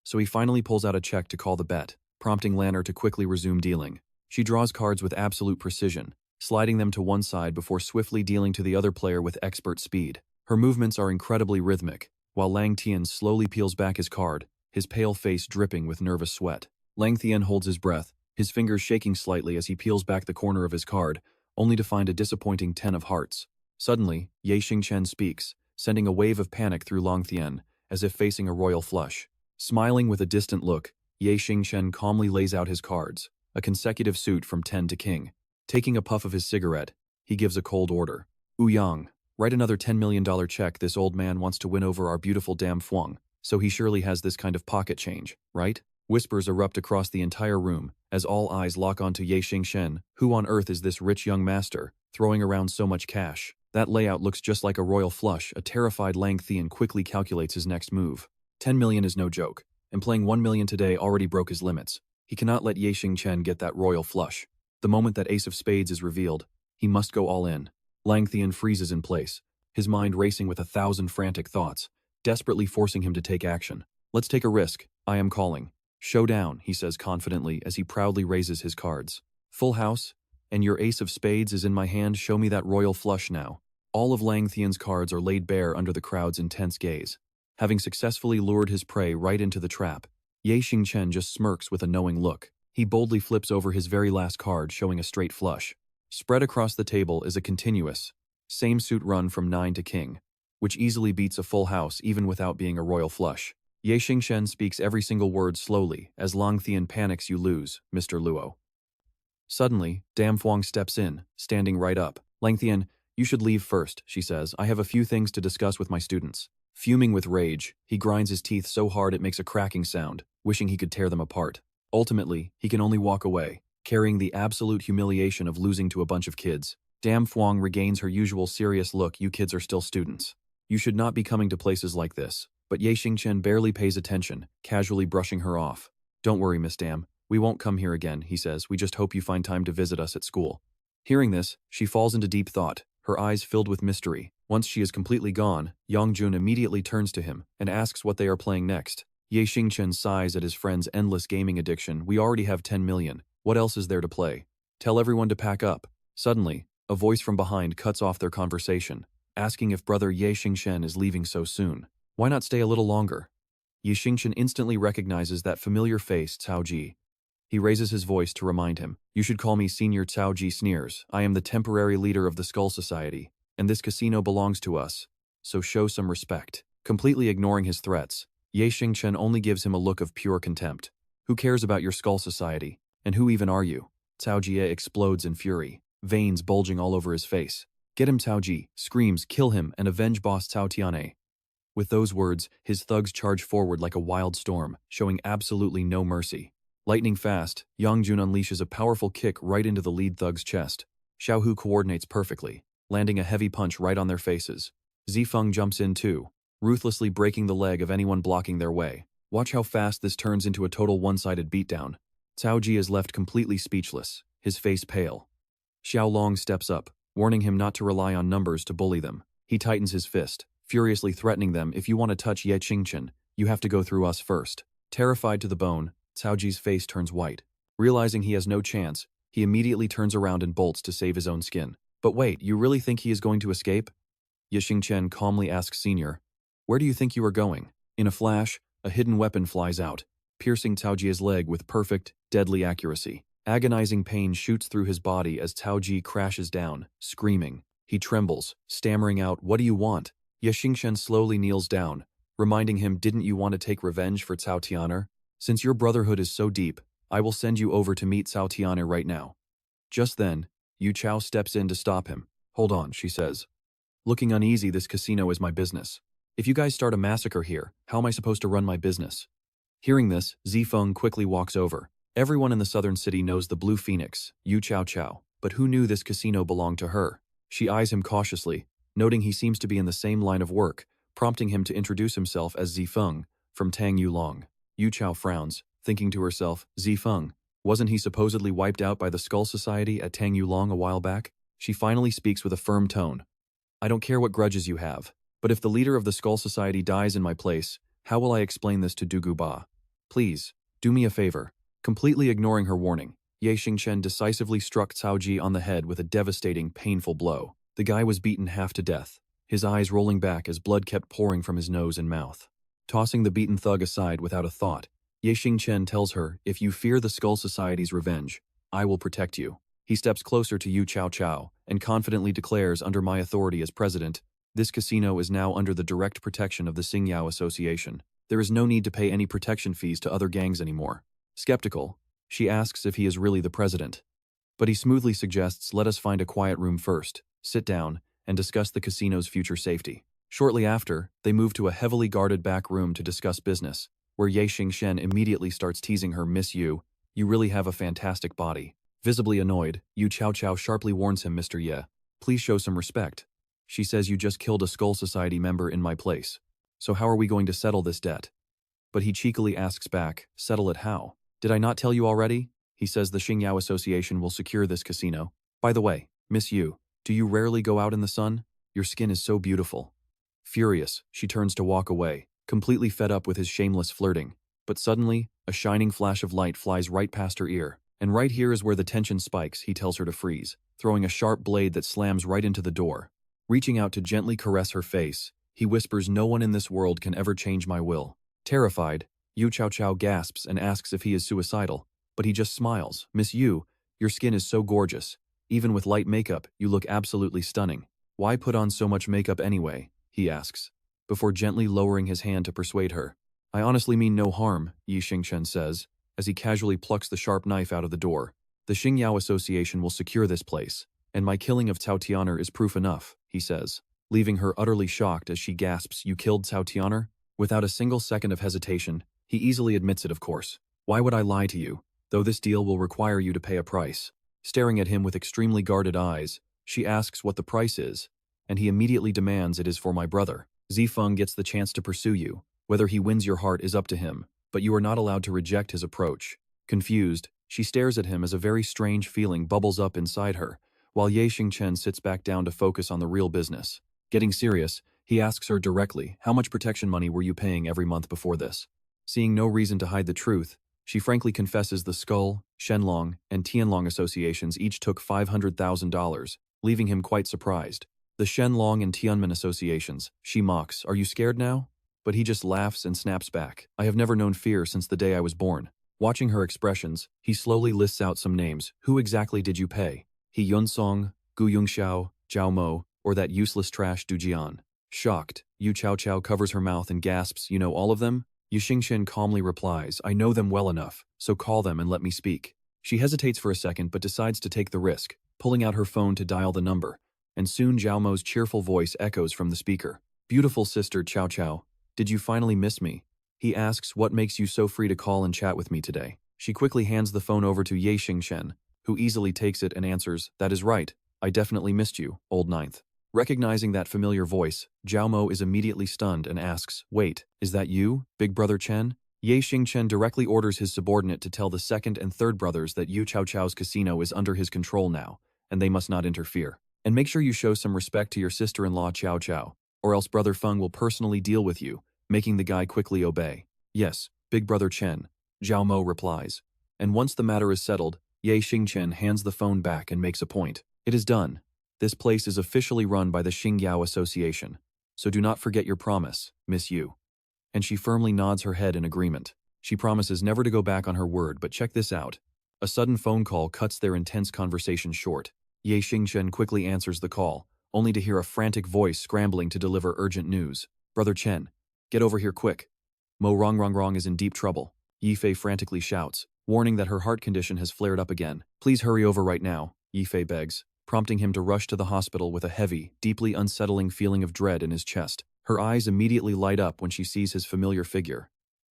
[SPEAKER 1] So he finally pulls out a check to call the bet, prompting Lanner to quickly resume dealing. She draws cards with absolute precision, sliding them to one side before swiftly dealing to the other player with expert speed. Her movements are incredibly rhythmic, while Lang Tian slowly peels back his card, his pale face dripping with nervous sweat. Lang Tian holds his breath, his fingers shaking slightly as he peels back the corner of his card, only to find a disappointing 10 of hearts. Suddenly, Ye Xingchen speaks, sending a wave of panic through Lang Tian, as if facing a royal flush. Smiling with a distant look, Ye Xingchen calmly lays out his cards, a consecutive suit from 10 to king. Taking a puff of his cigarette, he gives a cold order. Yang, write another $10 million check. This old man wants to win over our beautiful Dam Fuang, so he surely has this kind of pocket change, right? Whispers erupt across the entire room, as all eyes lock onto Ye Xingchen. Who on earth is this rich young master, throwing around so much cash? That layout looks just like a royal flush. A terrified Lang Tian quickly calculates his next move. 10 million is no joke, and playing 1 million today already broke his limits. He cannot let Ye Xingchen get that royal flush. The moment that ace of spades is revealed, he must go all in. Lang Tian freezes in place, his mind racing with 1,000 frantic thoughts, desperately forcing him to take action. Let's take a risk, I am calling. Showdown, he says confidently as he proudly raises his cards. Full house, and your ace of spades is in my hand. Show me that royal flush now. All of Lang Tian's cards are laid bare under the crowd's intense gaze. Having successfully lured his prey right into the trap, Ye Xingchen just smirks with a knowing look. He boldly flips over his very last card, showing a straight flush. Spread across the table is a continuous, same suit run from 9 to king, which easily beats a full house even without being a royal flush. Ye Xingchen speaks every single word slowly as Lang Tian panics. You lose, Mr. Luo. Suddenly, Dam Fuang steps in, standing right up. Lang Tian, you should leave first, she says. I have a few things to discuss with my students. Fuming with rage, he grinds his teeth so hard it makes a cracking sound, wishing he could tear them apart. Ultimately, he can only walk away, carrying the absolute humiliation of losing to a bunch of kids. Dam Fuang regains her usual serious look. You kids are still students. You should not be coming to places like this. But Ye Xingchen barely pays attention, casually brushing her off. Don't worry, Miss Dam. We won't come here again, he says. We just hope you find time to visit us at school. Hearing this, she falls into deep thought, her eyes filled with mystery. Once she is completely gone, Yangjun immediately turns to him and asks what they are playing next. Ye Xingchen sighs at his friend's endless gaming addiction. We already have 10 million. What else is there to play? Tell everyone to pack up. Suddenly, A voice from behind cuts off their conversation, asking if brother Ye Xingchen is leaving so soon. Why not stay a little longer? Ye Xingchen instantly recognizes that familiar face, Cao Ji. He raises his voice to remind him, "You should call me Senior Cao Ji sneers. I am the temporary leader of the Skull Society, and this casino belongs to us, so show some respect." Completely ignoring his threats, Ye Xingchen only gives him a look of pure contempt. "Who cares about your Skull Society? And who even are you?" Cao Jie explodes in fury, veins bulging all over his face. "Get him, Cao Ji," screams, "kill him and avenge boss Cao Tianhe." With those words, his thugs charge forward like a wild storm, showing absolutely no mercy. Lightning fast, Yang Jun unleashes a powerful kick right into the lead thug's chest. Xiao Hu coordinates perfectly, landing a heavy punch right on their faces. Zifeng jumps in too, ruthlessly breaking the leg of anyone blocking their way. Watch how fast this turns into a total one-sided beatdown. Cao Ji is left completely speechless, his face pale. Xiao Long steps up, warning him not to rely on numbers to bully them. He tightens his fist, furiously threatening them, "If you want to touch Ye Xingchen, you have to go through us first." Terrified to the bone, Cao Ji's face turns white. Realizing he has no chance, he immediately turns around and bolts to save his own skin. "But wait, you really think he is going to escape?" Ye Xingchen calmly asks Senior, "Where do you think you are going?" In a flash, a hidden weapon flies out, piercing Cao Ji's leg with perfect, deadly accuracy. Agonizing pain shoots through his body as Cao Ji crashes down, screaming. He trembles, stammering out, "What do you want?" Ye Xingchen slowly kneels down, reminding him, "Didn't you want to take revenge for Cao Tian'er? Since your brotherhood is so deep, I will send you over to meet Cao Tian'er right now." Just then, Yu Chao steps in to stop him. "Hold on," she says. "Looking uneasy, this casino is my business. If you guys start a massacre here, how am I supposed to run my business?" Hearing this, Zifeng quickly walks over. Everyone in the southern city knows the Blue Phoenix, Yu Chao Chao, but who knew this casino belonged to her? She eyes him cautiously, noting he seems to be in the same line of work, prompting him to introduce himself as Zifeng, from Tang Yulong. Yu Chao frowns, thinking to herself, "Zifeng, wasn't he supposedly wiped out by the Skull Society at Tang Yulong a while back?" She finally speaks with a firm tone. "I don't care what grudges you have, but if the leader of the Skull Society dies in my place, how will I explain this to Dugu Ba? Please, do me a favor." Completely ignoring her warning, Ye Xingchen decisively struck Cao Ji on the head with a devastating, painful blow. The guy was beaten half to death, his eyes rolling back as blood kept pouring from his nose and mouth. Tossing the beaten thug aside without a thought, Ye Xingchen tells her, "If you fear the Skull Society's revenge, I will protect you." He steps closer to Yu Chao Chao and confidently declares, "Under my authority as president, this casino is now under the direct protection of the Xingyao Association. There is no need to pay any protection fees to other gangs anymore." Skeptical, she asks if he is really the president. But he smoothly suggests, "Let us find a quiet room first, sit down, and discuss the casino's future safety." Shortly after, they move to a heavily guarded back room to discuss business, where Ye Xingchen immediately starts teasing her, "Miss Yu, you really have a fantastic body." Visibly annoyed, Yu Chao Chao sharply warns him, "Mr. Ye, please show some respect." She says, "You just killed a Skull Society member in my place. So how are we going to settle this debt?" But he cheekily asks back, "Settle it how? Did I not tell you already?" He says the Xingyao Association will secure this casino. "By the way, Miss Yu, do you rarely go out in the sun? Your skin is so beautiful." Furious, she turns to walk away, completely fed up with his shameless flirting. But suddenly, a shining flash of light flies right past her ear. And right here is where the tension spikes. He tells her to freeze, throwing a sharp blade that slams right into the door. Reaching out to gently caress her face, he whispers, "No one in this world can ever change my will." Terrified, Yu Chao Chao gasps and asks if he is suicidal, but he just smiles. "Miss Yu, your skin is so gorgeous. Even with light makeup, you look absolutely stunning. Why put on so much makeup anyway?" he asks, before gently lowering his hand to persuade her. "I honestly mean no harm," Ye Xingchen says, as he casually plucks the sharp knife out of the door. "The Xingyao Association will secure this place, and my killing of Cao Tian'er is proof enough," he says, leaving her utterly shocked as she gasps, "You killed Cao Tian'er?" Without a single second of hesitation, he easily admits it, "Of course. Why would I lie to you? Though this deal will require you to pay a price." Staring at him with extremely guarded eyes, she asks what the price is, and he immediately demands, "It is for my brother. Zifeng gets the chance to pursue you. Whether he wins your heart is up to him, but you are not allowed to reject his approach." Confused, she stares at him as a very strange feeling bubbles up inside her, while Ye Xingchen sits back down to focus on the real business. Getting serious, he asks her directly, "How much protection money were you paying every month before this?" Seeing no reason to hide the truth, she frankly confesses the Skull, Shenlong, and Tianlong associations each took $500,000, leaving him quite surprised. The Shenlong and Tianmen associations, she mocks, "Are you scared now?" But he just laughs and snaps back. "I have never known fear since the day I was born." Watching her expressions, he slowly lists out some names. "Who exactly did you pay? He Yunsong, Gu Yongxiao, Zhao Mo, or that useless trash Du Jian?" Shocked, Yu Chao Chao covers her mouth and gasps, "You know all of them?" Yu Xingchen calmly replies, "I know them well enough, so call them and let me speak." She hesitates for a second but decides to take the risk, pulling out her phone to dial the number, and soon Zhao Mo's cheerful voice echoes from the speaker. "Beautiful sister Chao Chao, did you finally miss me?" He asks, "What makes you so free to call and chat with me today?" She quickly hands the phone over to Ye Xingchen, who easily takes it and answers, "That is right, I definitely missed you, old ninth." Recognizing that familiar voice, Zhao Mo is immediately stunned and asks, "Wait, is that you, Big Brother Chen?" Ye Xingchen directly orders his subordinate to tell the second and third brothers that Yu Chao Chao's casino is under his control now, and they must not interfere. "And make sure you show some respect to your sister-in-law Chao Chao, or else Brother Feng will personally deal with you," making the guy quickly obey. "Yes, Big Brother Chen," Zhao Mo replies. And once the matter is settled, Ye Xingchen hands the phone back and makes a point. "It is done. This place is officially run by the Xingyao Association, so do not forget your promise, Miss Yu." And she firmly nods her head in agreement. She promises never to go back on her word, but check this out. A sudden phone call cuts their intense conversation short. Ye Xingchen quickly answers the call, only to hear a frantic voice scrambling to deliver urgent news. "Brother Chen, get over here quick. Mo Rong is in deep trouble." Yifei frantically shouts, warning that her heart condition has flared up again. "Please hurry over right now," Yifei begs, prompting him to rush to the hospital with a heavy, deeply unsettling feeling of dread in his chest. Her eyes immediately light up when she sees his familiar figure.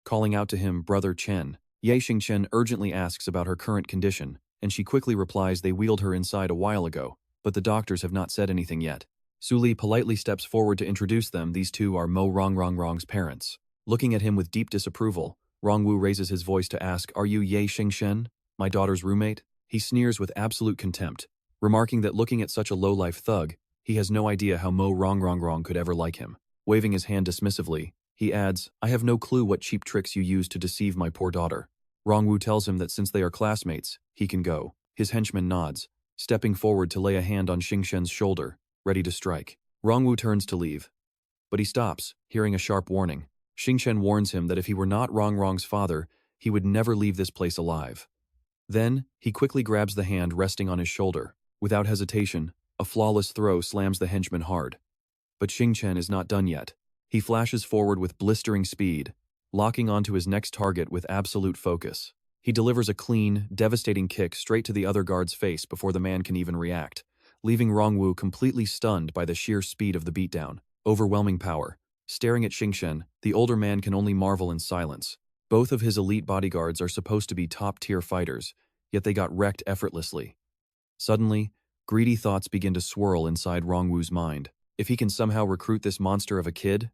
[SPEAKER 1] Calling out to him, "Brother Chen," Ye Xingchen urgently asks about her current condition, and she quickly replies they wheeled her inside a while ago, but the doctors have not said anything yet. Su Li politely steps forward to introduce them. These two are Mo Rong's parents. Looking at him with deep disapproval, Rongwu raises his voice to ask, "Are you Ye Xingchen, my daughter's roommate?" He sneers with absolute contempt, remarking that looking at such a low-life thug, he has no idea how Mo Rong could ever like him. Waving his hand dismissively, he adds, "I have no clue what cheap tricks you use to deceive my poor daughter." Rongwu tells him that since they are classmates, he can go. His henchman nods, stepping forward to lay a hand on Xingchen's shoulder, ready to strike. Rongwu turns to leave, but he stops, hearing a sharp warning. Xingchen warns him that if he were not Rong's father, he would never leave this place alive. Then, he quickly grabs the hand resting on his shoulder. Without hesitation, a flawless throw slams the henchman hard. But Xingchen is not done yet. He flashes forward with blistering speed, locking onto his next target with absolute focus. He delivers a clean, devastating kick straight to the other guard's face before the man can even react, leaving Rongwu completely stunned by the sheer speed of the beatdown. Overwhelming power. Staring at Xingchen, the older man can only marvel in silence. Both of his elite bodyguards are supposed to be top-tier fighters, yet they got wrecked effortlessly. Suddenly, greedy thoughts begin to swirl inside Rongwu's mind. If he can somehow recruit this monster of a kid,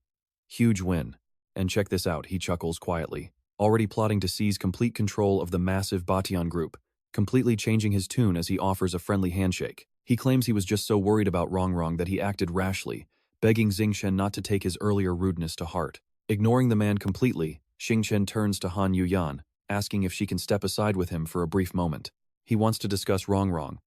[SPEAKER 1] huge win. And check this out, he chuckles quietly, already plotting to seize complete control of the massive Batian group, completely changing his tune as he offers a friendly handshake. He claims he was just so worried about Rong that he acted rashly, begging Xingchen not to take his earlier rudeness to heart. Ignoring the man completely, Xingchen turns to Han Yuyan, asking if she can step aside with him for a brief moment. He wants to discuss Rong,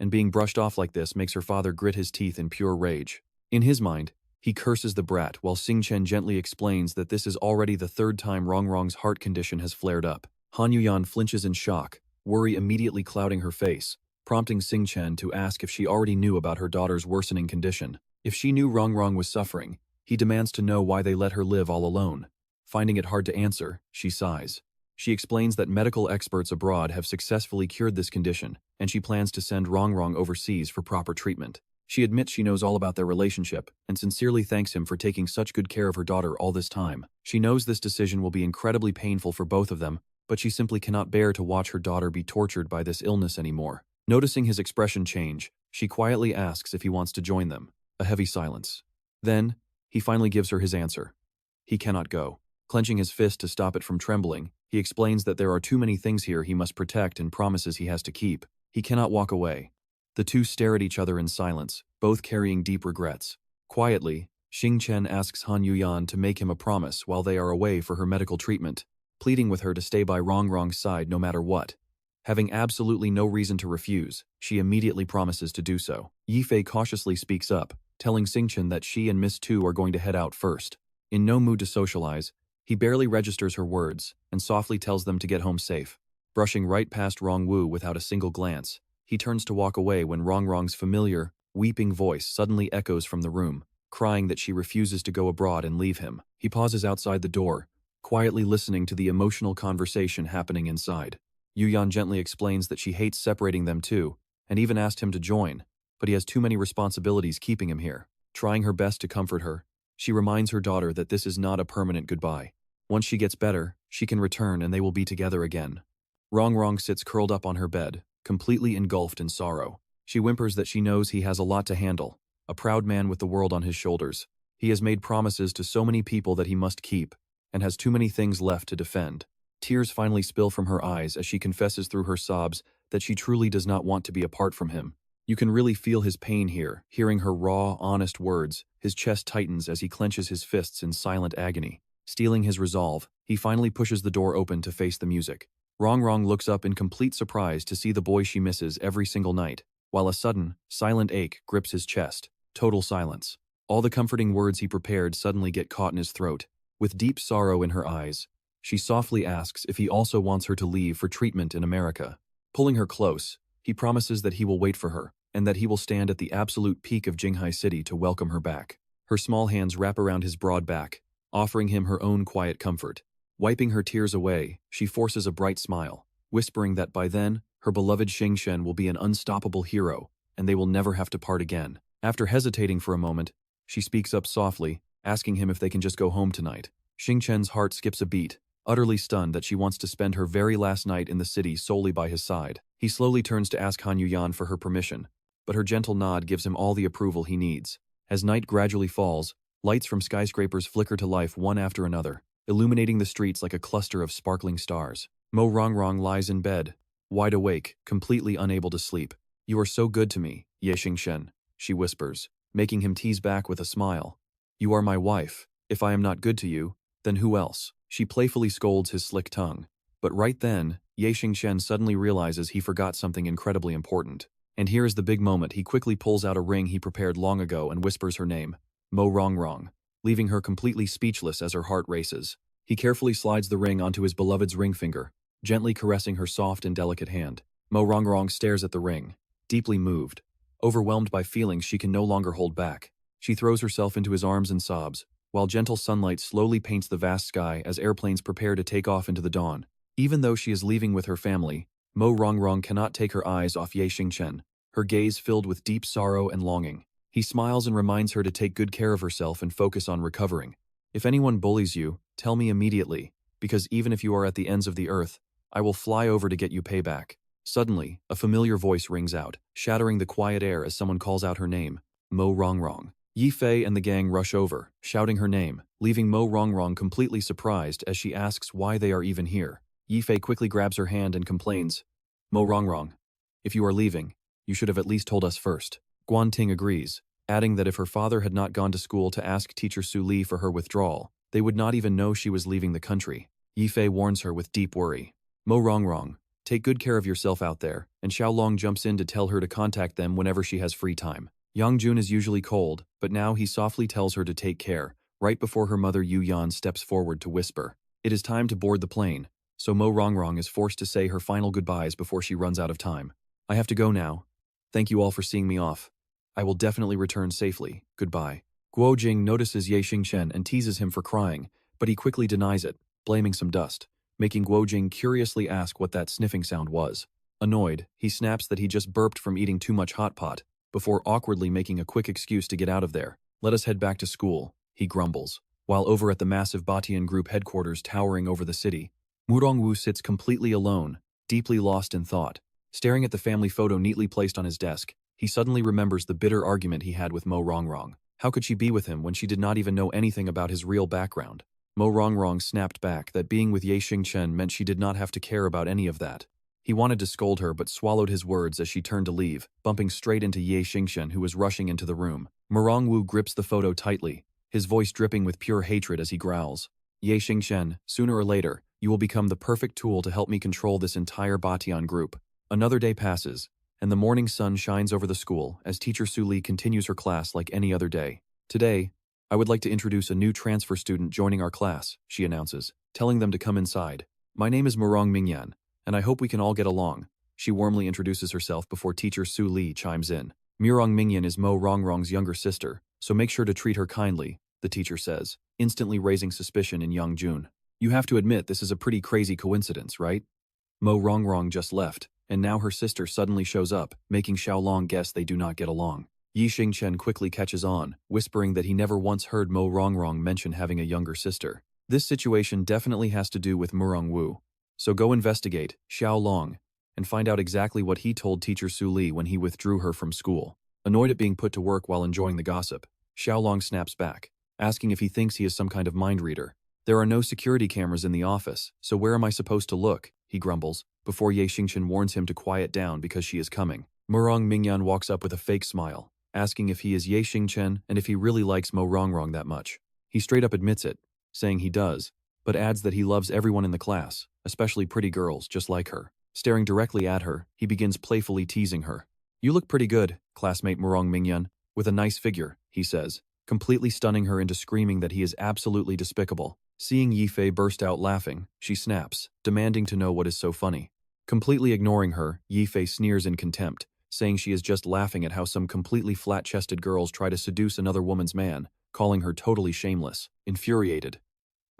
[SPEAKER 1] and being brushed off like this makes her father grit his teeth in pure rage. In his mind, he curses the brat while Xingchen gently explains that this is already the third time Rong's heart condition has flared up. Han Yuyan flinches in shock, worry immediately clouding her face, prompting Xingchen to ask if she already knew about her daughter's worsening condition. If she knew Rong was suffering, he demands to know why they let her live all alone. Finding it hard to answer, she sighs. She explains that medical experts abroad have successfully cured this condition, and she plans to send Rong overseas for proper treatment. She admits she knows all about their relationship, and sincerely thanks him for taking such good care of her daughter all this time. She knows this decision will be incredibly painful for both of them, but she simply cannot bear to watch her daughter be tortured by this illness anymore. Noticing his expression change, she quietly asks if he wants to join them. A heavy silence. Then, he finally gives her his answer. He cannot go. Clenching his fist to stop it from trembling, he explains that there are too many things here he must protect and promises he has to keep. He cannot walk away. The two stare at each other in silence, both carrying deep regrets. Quietly, Xingchen asks Han Yuyan to make him a promise while they are away for her medical treatment, pleading with her to stay by Rong's side no matter what. Having absolutely no reason to refuse, she immediately promises to do so. Yifei cautiously speaks up, telling Xingchen that she and Miss Tu are going to head out first. In no mood to socialize, he barely registers her words and softly tells them to get home safe. Brushing right past Rongwu without a single glance, he turns to walk away when Rongrong's familiar, weeping voice suddenly echoes from the room, crying that she refuses to go abroad and leave him. He pauses outside the door, quietly listening to the emotional conversation happening inside. Yuyan gently explains that she hates separating them too, and even asked him to join, but he has too many responsibilities keeping him here. Trying her best to comfort her, she reminds her daughter that this is not a permanent goodbye. Once she gets better, she can return and they will be together again. Rongrong sits curled up on her bed, completely engulfed in sorrow. She whimpers that she knows he has a lot to handle, a proud man with the world on his shoulders. He has made promises to so many people that he must keep, and has too many things left to defend. Tears finally spill from her eyes as she confesses through her sobs that she truly does not want to be apart from him. You can really feel his pain here, hearing her raw, honest words. His chest tightens as he clenches his fists in silent agony. Steeling his resolve, he finally pushes the door open to face the music. Rongrong looks up in complete surprise to see the boy she misses every single night, while a sudden, silent ache grips his chest. Total silence. All the comforting words he prepared suddenly get caught in his throat. With deep sorrow in her eyes, she softly asks if he also wants her to leave for treatment in America. Pulling her close, he promises that he will wait for her, and that he will stand at the absolute peak of Jinghai City to welcome her back. Her small hands wrap around his broad back, offering him her own quiet comfort. Wiping her tears away, she forces a bright smile, whispering that by then, her beloved Xingchen will be an unstoppable hero, and they will never have to part again. After hesitating for a moment, she speaks up softly, asking him if they can just go home tonight. Xingchen's heart skips a beat, utterly stunned that she wants to spend her very last night in the city solely by his side. He slowly turns to ask Han Yuyan for her permission, but her gentle nod gives him all the approval he needs. As night gradually falls, lights from skyscrapers flicker to life one after another, illuminating the streets like a cluster of sparkling stars. Mo Rongrong lies in bed, wide awake, completely unable to sleep. "You are so good to me, Ye Xingchen," she whispers, making him tease back with a smile. "You are my wife. If I am not good to you, then who else?" She playfully scolds his slick tongue. But right then, Ye Xingchen suddenly realizes he forgot something incredibly important. And here is the big moment. He quickly pulls out a ring he prepared long ago and whispers her name, Mo Rongrong, leaving her completely speechless as her heart races. He carefully slides the ring onto his beloved's ring finger, gently caressing her soft and delicate hand. Mo Rongrong stares at the ring, deeply moved. Overwhelmed by feelings she can no longer hold back, she throws herself into his arms and sobs, while gentle sunlight slowly paints the vast sky as airplanes prepare to take off into the dawn. Even though she is leaving with her family, Mo Rongrong cannot take her eyes off Ye Xingchen, her gaze filled with deep sorrow and longing. He smiles and reminds her to take good care of herself and focus on recovering. "If anyone bullies you, tell me immediately, because even if you are at the ends of the earth, I will fly over to get you payback." Suddenly, a familiar voice rings out, shattering the quiet air as someone calls out her name, Mo Rongrong. Yifei and the gang rush over, shouting her name, leaving Mo Rongrong completely surprised as she asks why they are even here. Yifei quickly grabs her hand and complains, "Mo Rongrong, if you are leaving, you should have at least told us first." Guanting agrees, adding that if her father had not gone to school to ask teacher Su Li for her withdrawal, they would not even know she was leaving the country. Yifei warns her with deep worry. "Mo Rongrong, take good care of yourself out there," and Xiaolong jumps in to tell her to contact them whenever she has free time. Yangjun is usually cold, but now he softly tells her to take care, right before her mother Yuyan steps forward to whisper, "It is time to board the plane," so Mo Rongrong is forced to say her final goodbyes before she runs out of time. "I have to go now. Thank you all for seeing me off. I will definitely return safely. Goodbye." Guo Jing notices Ye Xingchen and teases him for crying, but he quickly denies it, blaming some dust, making Guo Jing curiously ask what that sniffing sound was. Annoyed, he snaps that he just burped from eating too much hot pot, before awkwardly making a quick excuse to get out of there. "Let us head back to school," he grumbles. While over at the massive Batian group headquarters towering over the city, Murongwu sits completely alone, deeply lost in thought. Staring at the family photo neatly placed on his desk, he suddenly remembers the bitter argument he had with Mo Rongrong. How could she be with him when she did not even know anything about his real background? Mo Rongrong snapped back that being with Ye Xingchen meant she did not have to care about any of that. He wanted to scold her but swallowed his words as she turned to leave, bumping straight into Ye Xingchen who was rushing into the room. Murongwu grips the photo tightly, his voice dripping with pure hatred as he growls, "Ye Xingchen, sooner or later, You will become the perfect tool to help me control this entire Batian group. Another day passes, and the morning sun shines over the school as teacher Su Li continues her class like any other day. Today, I would like to introduce a new transfer student joining our class, she announces, telling them to come inside. My name is Murong Mingyan, and I hope we can all get along. She warmly introduces herself before teacher Su Li chimes in. Murong Mingyan is Mo Rongrong's younger sister, so make sure to treat her kindly, the teacher says, instantly raising suspicion in Yang Jun. You have to admit this is a pretty crazy coincidence, right? Mo Rongrong just left, and now her sister suddenly shows up, making Xiaolong guess they do not get along. Xingchen quickly catches on, whispering that he never once heard Mo Rongrong mention having a younger sister. This situation definitely has to do with Murong Wu. So go investigate, Xiaolong, and find out exactly what he told teacher Su Li when he withdrew her from school. Annoyed at being put to work while enjoying the gossip, Xiaolong snaps back, asking if he thinks he is some kind of mind reader. There are no security cameras in the office, so where am I supposed to look? He grumbles, before Xingchen warns him to quiet down because she is coming. Murong Mingyan walks up with a fake smile, asking if he is Xingchen and if he really likes Mo Rongrong that much. He straight up admits it, saying he does, but adds that he loves everyone in the class, especially pretty girls just like her. Staring directly at her, he begins playfully teasing her. You look pretty good, classmate Murong Mingyan, with a nice figure, he says, completely stunning her into screaming that he is absolutely despicable. Seeing Yifei burst out laughing, she snaps, demanding to know what is so funny. Completely ignoring her, Yifei sneers in contempt, saying she is just laughing at how some completely flat-chested girls try to seduce another woman's man, calling her totally shameless. Infuriated,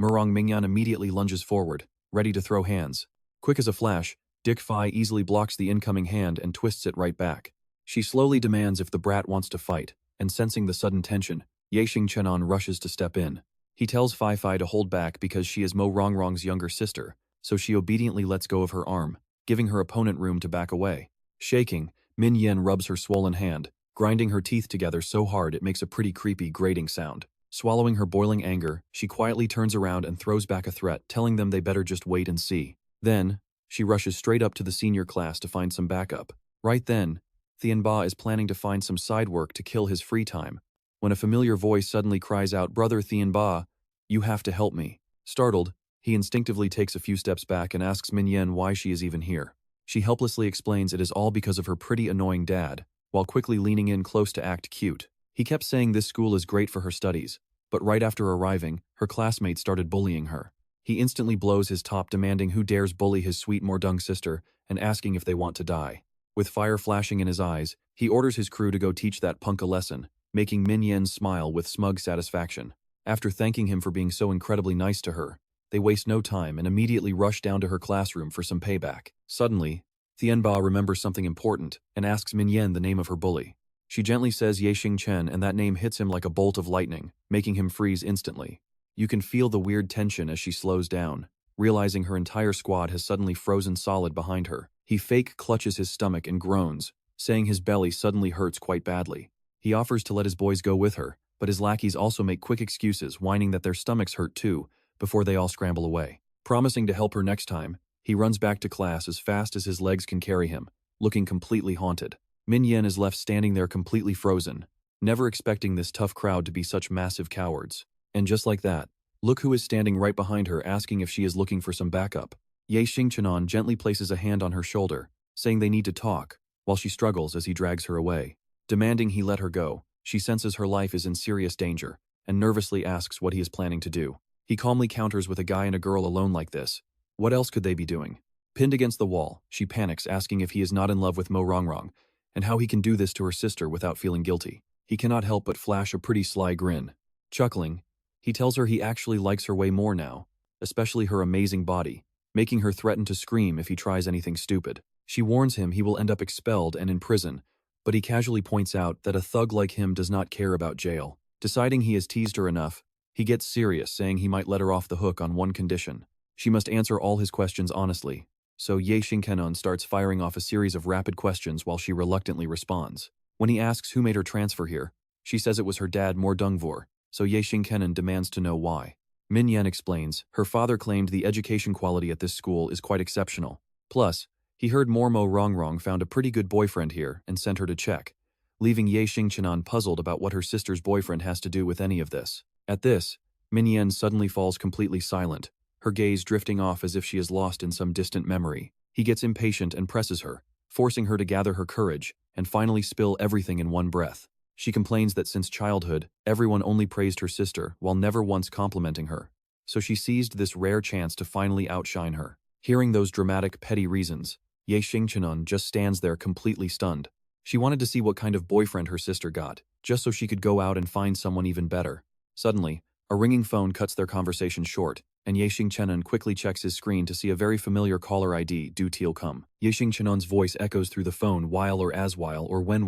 [SPEAKER 1] Murong Mingyan immediately lunges forward, ready to throw hands. Quick as a flash, Dick Fai easily blocks the incoming hand and twists it right back. She slowly demands if the brat wants to fight, and sensing the sudden tension, Xingchen rushes to step in. He tells Fai Fai to hold back because she is Mo Rongrong's younger sister, so she obediently lets go of her arm, giving her opponent room to back away. Shaking, Min Yen rubs her swollen hand, grinding her teeth together so hard it makes a pretty creepy grating sound. Swallowing her boiling anger, she quietly turns around and throws back a threat, telling them they better just wait and see. Then, she rushes straight up to the senior class to find some backup. Right then, Thienba is planning to find some side work to kill his free time, when a familiar voice suddenly cries out, "Brother Thienba, you have to help me." Startled, he instinctively takes a few steps back and asks Min Yen why she is even here. She helplessly explains it is all because of her pretty annoying dad, while quickly leaning in close to act cute. He kept saying this school is great for her studies, but right after arriving, her classmates started bullying her. He instantly blows his top, demanding who dares bully his sweet Mordung sister and asking if they want to die. With fire flashing in his eyes, he orders his crew to go teach that punk a lesson, making Min Yen smile with smug satisfaction. After thanking him for being so incredibly nice to her, they waste no time and immediately rush down to her classroom for some payback. Suddenly, Thienba remembers something important and asks Min Yen the name of her bully. She gently says Xingchen, and that name hits him like a bolt of lightning, making him freeze instantly. You can feel the weird tension as she slows down, realizing her entire squad has suddenly frozen solid behind her. He fake clutches his stomach and groans, saying his belly suddenly hurts quite badly. He offers to let his boys go with her, but his lackeys also make quick excuses, whining that their stomachs hurt too, before they all scramble away. Promising to help her next time, he runs back to class as fast as his legs can carry him, looking completely haunted. Min Yen is left standing there completely frozen, never expecting this tough crowd to be such massive cowards. And just like that, look who is standing right behind her, asking if she is looking for some backup. Xingchen gently places a hand on her shoulder, saying they need to talk, while she struggles as he drags her away. Demanding he let her go, she senses her life is in serious danger, and nervously asks what he is planning to do. He calmly counters with a guy and a girl alone like this. What else could they be doing? Pinned against the wall, she panics, asking if he is not in love with Mo Rongrong, and how he can do this to her sister without feeling guilty. He cannot help but flash a pretty sly grin. Chuckling, he tells her he actually likes her way more now, especially her amazing body, making her threaten to scream if he tries anything stupid. She warns him he will end up expelled and in prison, but he casually points out that a thug like him does not care about jail. Deciding he has teased her enough, he gets serious, saying he might let her off the hook on one condition. She must answer all his questions honestly. So Xingchen starts firing off a series of rapid questions while she reluctantly responds. When he asks who made her transfer here, she says it was her dad Mordungvor, so Xingchen demands to know why. Min Yen explains, her father claimed the education quality at this school is quite exceptional. Plus, he heard Mo Rongrong found a pretty good boyfriend here and sent her to check, leaving Xingchen puzzled about what her sister's boyfriend has to do with any of this. At this, Min Yen suddenly falls completely silent, her gaze drifting off as if she is lost in some distant memory. He gets impatient and presses her, forcing her to gather her courage and finally spill everything in one breath. She complains that since childhood, everyone only praised her sister while never once complimenting her. So she seized this rare chance to finally outshine her. Hearing those dramatic, petty reasons, Ye Xingchen just stands there completely stunned. She wanted to see what kind of boyfriend her sister got, just so she could go out and find someone even better. Suddenly, a ringing phone cuts their conversation short, and Ye Xingchen quickly checks his screen to see a very familiar caller ID, Do Teocum. Ye Xingchen's voice echoes through the phone while or when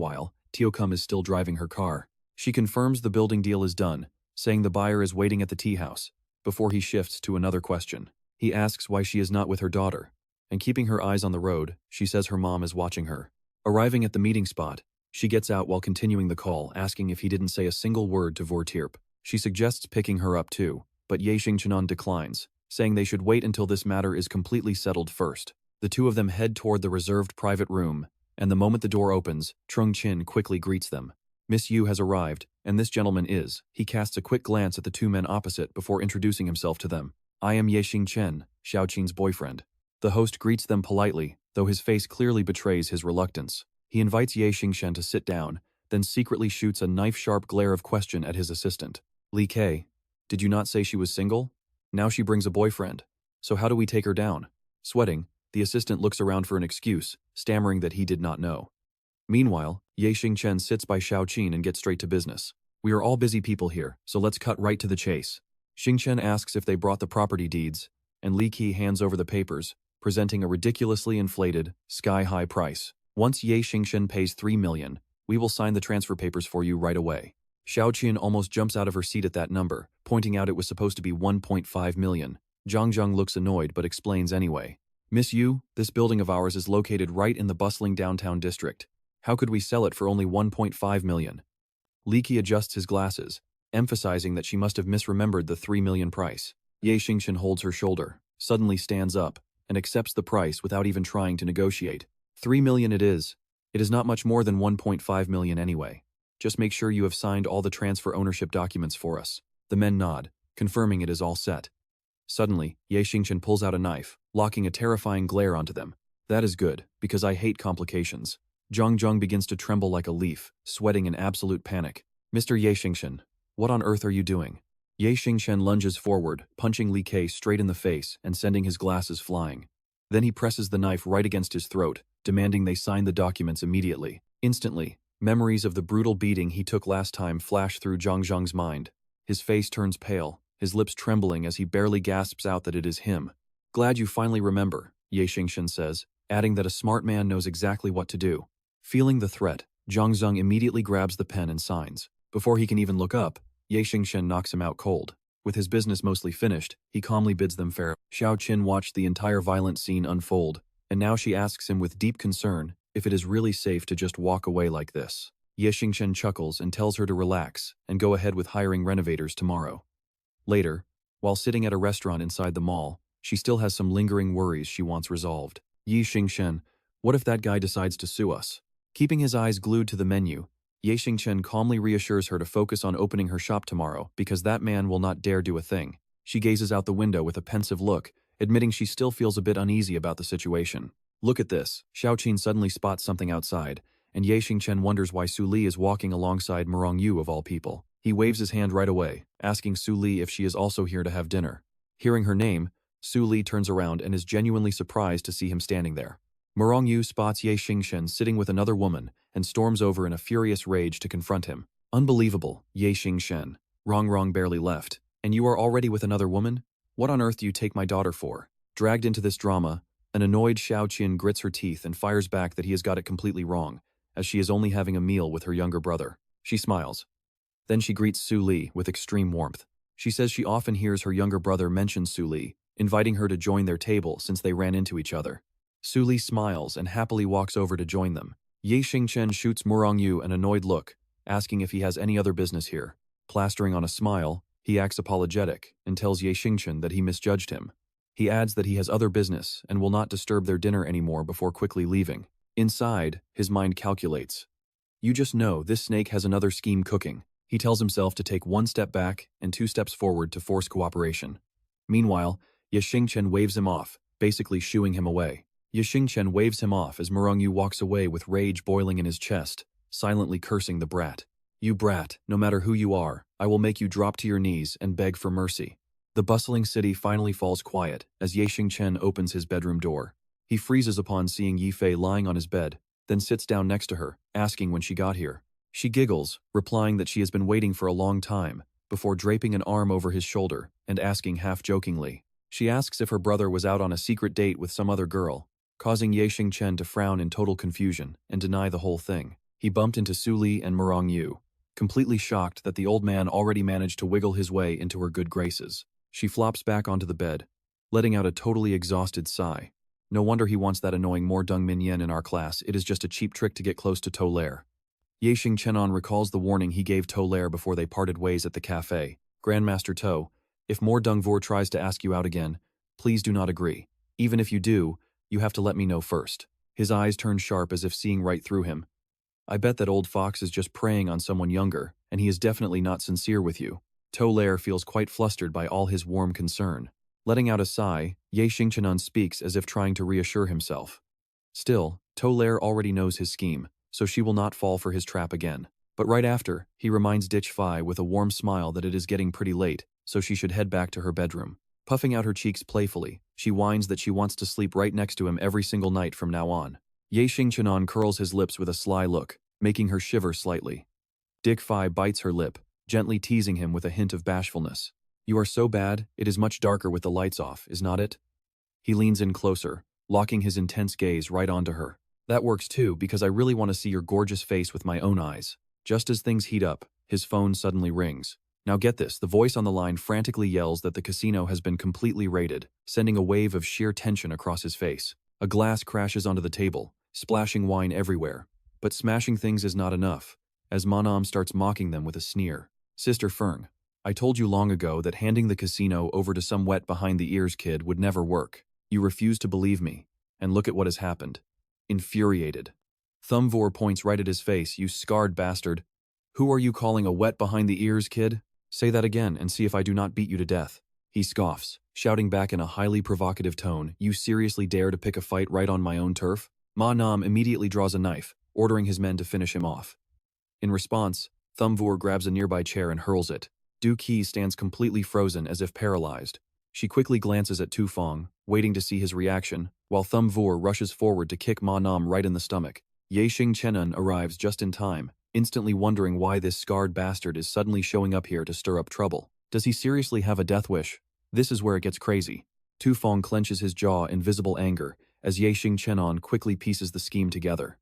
[SPEAKER 1] Teocum is still driving her car. She confirms the building deal is done, saying the buyer is waiting at the tea house, before he shifts to another question. He asks why she is not with her daughter, and keeping her eyes on the road, she says her mom is watching her. Arriving at the meeting spot, she gets out while continuing the call, asking if he didn't say a single word to Vortirp. She suggests picking her up too, but Ye Xingchen declines, saying they should wait until this matter is completely settled first. The two of them head toward the reserved private room, and the moment the door opens, Trung Chin quickly greets them. Miss Yu has arrived, and this gentleman is. He casts a quick glance at the two men opposite before introducing himself to them. I am Ye Xingchen, Xiaoqin's boyfriend. The host greets them politely, though his face clearly betrays his reluctance. He invites Ye Xingchen to sit down, then secretly shoots a knife-sharp glare of question at his assistant. Li Kei, did you not say she was single? Now she brings a boyfriend. So how do we take her down? Sweating, the assistant looks around for an excuse, stammering that he did not know. Meanwhile, Ye Xingchen sits by Xiaoqin and gets straight to business. We are all busy people here, so let's cut right to the chase. Xingchen asks if they brought the property deeds, and Li Kei hands over the papers, presenting a ridiculously inflated, sky-high price. Once Ye Xingchen pays 3 million, we will sign the transfer papers for you right away. Xiaoqin almost jumps out of her seat at that number, pointing out it was supposed to be 1.5 million. Zhang looks annoyed but explains anyway. Miss Yu, this building of ours is located right in the bustling downtown district. How could we sell it for only 1.5 million? Li Kei adjusts his glasses, emphasizing that she must have misremembered the 3 million price. Ye Xingchen holds her shoulder, suddenly stands up, and accepts the price without even trying to negotiate. 3 million it is. It is not much more than 1.5 million anyway. Just make sure you have signed all the transfer ownership documents for us. The men nod, confirming it is all set. Suddenly, Ye Xingchen pulls out a knife, locking a terrifying glare onto them. That is good, because I hate complications. Zhang begins to tremble like a leaf, sweating in absolute panic. Mr. Ye Xingchen, what on earth are you doing? Ye Xingchen lunges forward, punching Li Kei straight in the face and sending his glasses flying. Then he presses the knife right against his throat, demanding they sign the documents immediately. Instantly, memories of the brutal beating he took last time flash through Zhang's mind. His face turns pale, his lips trembling as he barely gasps out that it is him. Glad you finally remember, Ye Xingchen says, adding that a smart man knows exactly what to do. Feeling the threat, Zhang immediately grabs the pen and signs. Before he can even look up, Ye Xingchen knocks him out cold. With his business mostly finished, he calmly bids them farewell. Xiaoqin watched the entire violent scene unfold, and now she asks him with deep concern if it is really safe to just walk away like this. Ye Xingchen chuckles and tells her to relax and go ahead with hiring renovators tomorrow. Later, while sitting at a restaurant inside the mall, she still has some lingering worries she wants resolved. Ye Xingchen, what if that guy decides to sue us? Keeping his eyes glued to the menu, Ye Xingchen calmly reassures her to focus on opening her shop tomorrow because that man will not dare do a thing. She gazes out the window with a pensive look, admitting she still feels a bit uneasy about the situation. Look at this. Xiaoqin suddenly spots something outside, and Ye Xingchen wonders why Su Li is walking alongside Murong Yu of all people. He waves his hand right away, asking Su Li if she is also here to have dinner. Hearing her name, Su Li turns around and is genuinely surprised to see him standing there. Murong Yu spots Ye Xingchen sitting with another woman and storms over in a furious rage to confront him. Unbelievable, Ye Xingchen. Rong barely left. And you are already with another woman? What on earth do you take my daughter for? Dragged into this drama, an annoyed Xiaoqin grits her teeth and fires back that he has got it completely wrong, as she is only having a meal with her younger brother. She smiles. Then she greets Su Li with extreme warmth. She says she often hears her younger brother mention Su Li, inviting her to join their table since they ran into each other. Su Li smiles and happily walks over to join them. Ye Xingchen shoots Murong Yu an annoyed look, asking if he has any other business here. Plastering on a smile, he acts apologetic and tells Ye Xingchen that he misjudged him. He adds that he has other business and will not disturb their dinner anymore before quickly leaving. Inside, his mind calculates. You just know this snake has another scheme cooking. He tells himself to take 1 step back and 2 steps forward to force cooperation. Meanwhile, Xingchen waves him off, basically shooing him away. Xingchen waves him off as Yu walks away with rage boiling in his chest, silently cursing the brat. You brat, no matter who you are, I will make you drop to your knees and beg for mercy. The bustling city finally falls quiet as Xingchen opens his bedroom door. He freezes upon seeing Yifei lying on his bed, then sits down next to her, asking when she got here. She giggles, replying that she has been waiting for a long time, before draping an arm over his shoulder and asking half-jokingly. She asks if her brother was out on a secret date with some other girl, causing Xingchen to frown in total confusion and deny the whole thing. He bumped into Su Li and Yu, completely shocked that the old man already managed to wiggle his way into her good graces. She flops back onto the bed, letting out a totally exhausted sigh. No wonder he wants that annoying Mo Dong Min Yen in our class. It is just a cheap trick to get close to Tolaire. Xingchen recalls the warning he gave Tolaire before they parted ways at the cafe. Grandmaster To, if Mo Dongvor tries to ask you out again, please do not agree. Even if you do, you have to let me know first. His eyes turn sharp as if seeing right through him. I bet that old fox is just preying on someone younger, and he is definitely not sincere with you. Tolaire feels quite flustered by all his warm concern. Letting out a sigh, Xingchen speaks as if trying to reassure himself. Still, Tolaire already knows his scheme, so she will not fall for his trap again. But right after, he reminds Ditch Phi with a warm smile that it is getting pretty late, so she should head back to her bedroom. Puffing out her cheeks playfully, she whines that she wants to sleep right next to him every single night from now on. Xingchen curls his lips with a sly look, making her shiver slightly. Dick Phi bites her lip, gently teasing him with a hint of bashfulness. You are so bad, it is much darker with the lights off, is not it? He leans in closer, locking his intense gaze right onto her. That works too, because I really want to see your gorgeous face with my own eyes. Just as things heat up, his phone suddenly rings. Now get this, the voice on the line frantically yells that the casino has been completely raided, sending a wave of sheer tension across his face. A glass crashes onto the table, splashing wine everywhere. But smashing things is not enough, as Manam starts mocking them with a sneer. Sister Feng, I told you long ago that handing the casino over to some wet behind-the-ears kid would never work. You refuse to believe me, and look at what has happened. Infuriated. Thumbvor points right at his face, you scarred bastard. Who are you calling a wet behind-the-ears kid? Say that again and see if I do not beat you to death. He scoffs, shouting back in a highly provocative tone, you seriously dare to pick a fight right on my own turf? Ma Nam immediately draws a knife, ordering his men to finish him off. In response, Thumbvor grabs a nearby chair and hurls it. Du Qi stands completely frozen as if paralyzed. She quickly glances at Tu Feng, waiting to see his reaction, while Thumbvor rushes forward to kick Ma Nam right in the stomach. Xingchen arrives just in time, instantly wondering why this scarred bastard is suddenly showing up here to stir up trouble. Does he seriously have a death wish? This is where it gets crazy. Tu Feng clenches his jaw in visible anger as Xingchen quickly pieces the scheme together.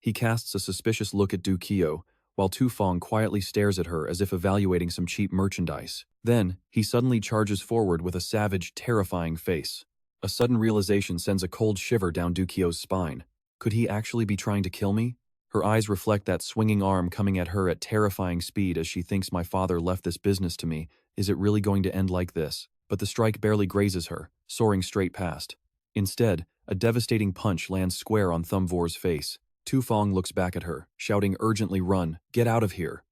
[SPEAKER 1] He casts a suspicious look at Du Qio, while Tu Feng quietly stares at her as if evaluating some cheap merchandise. Then, he suddenly charges forward with a savage, terrifying face. A sudden realization sends a cold shiver down Du Qio's spine. Could he actually be trying to kill me? Her eyes reflect that swinging arm coming at her at terrifying speed as she thinks my father left this business to me. Is it really going to end like this? But the strike barely grazes her, soaring straight past. Instead, a devastating punch lands square on Thumbvor's face. Tu Feng looks back at her, shouting urgently, run, get out of here.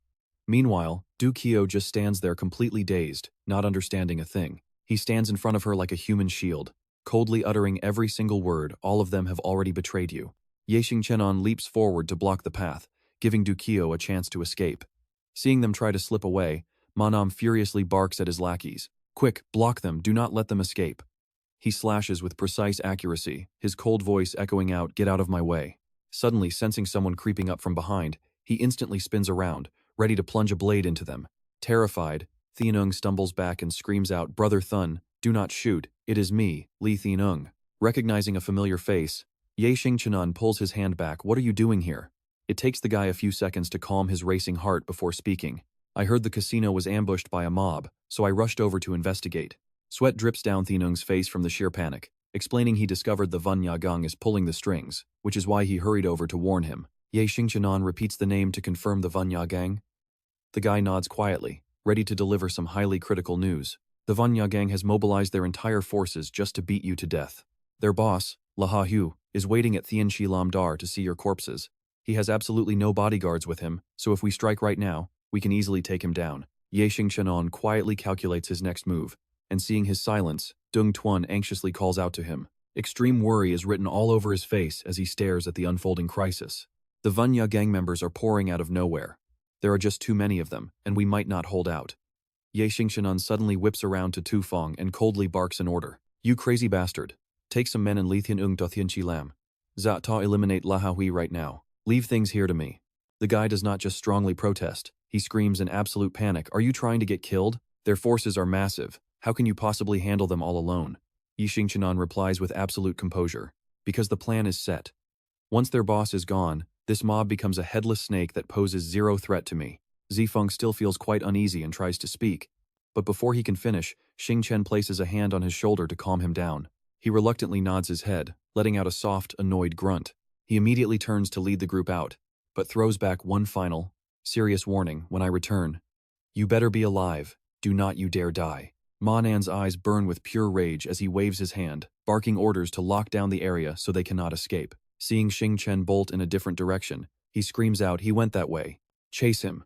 [SPEAKER 1] Meanwhile, Du Qio just stands there completely dazed, not understanding a thing. He stands in front of her like a human shield, coldly uttering every single word. All of them have already betrayed you. Xingchen leaps forward to block the path, giving Du Qio a chance to escape. Seeing them try to slip away, Manam furiously barks at his lackeys. Quick, block them, do not let them escape. He slashes with precise accuracy, his cold voice echoing out, get out of my way. Suddenly, sensing someone creeping up from behind, he instantly spins around, ready to plunge a blade into them. Terrified, Thienung stumbles back and screams out, Brother Thun, do not shoot, it is me, Li Thienung. Recognizing a familiar face, Xingchen pulls his hand back, what are you doing here? It takes the guy a few seconds to calm his racing heart before speaking. I heard the casino was ambushed by a mob, so I rushed over to investigate. Sweat drips down Thienung's face from the sheer panic, explaining he discovered the Vanya Gang is pulling the strings, which is why he hurried over to warn him. Xingchen repeats the name to confirm the Vanya Gang. The guy nods quietly, ready to deliver some highly critical news. The Vanya Gang has mobilized their entire forces just to beat you to death. Their boss, Laha Hu, is waiting at Tianchi Lamdar to see your corpses. He has absolutely no bodyguards with him, so if we strike right now, we can easily take him down. Xingchen quietly calculates his next move. and seeing his silence, Dung Tuan anxiously calls out to him. Extreme worry is written all over his face as he stares at the unfolding crisis. The Vanya gang members are pouring out of nowhere. There are just too many of them, and we might not hold out. Ye Xingchen suddenly whips around to Tu Feng and coldly barks an order. You crazy bastard. Take some men and Lithian Dothian Chi Lam. Zat ta eliminate Lahahui right now. Leave things here to me. The guy does not just strongly protest. He screams in absolute panic. Are you trying to get killed? Their forces are massive. How can you possibly handle them all alone? Yi Xingchen replies with absolute composure. Because the plan is set. Once their boss is gone, this mob becomes a headless snake that poses zero threat to me. Zifeng still feels quite uneasy and tries to speak. But before he can finish, Xingchen places a hand on his shoulder to calm him down. He reluctantly nods his head, letting out a soft, annoyed grunt. He immediately turns to lead the group out, but throws back one final, serious warning when I return. You better be alive. Do not you dare die. Ma Nan's eyes burn with pure rage as he waves his hand, barking orders to lock down the area so they cannot escape. Seeing Xingchen bolt in a different direction, he screams out, he went that way. Chase him.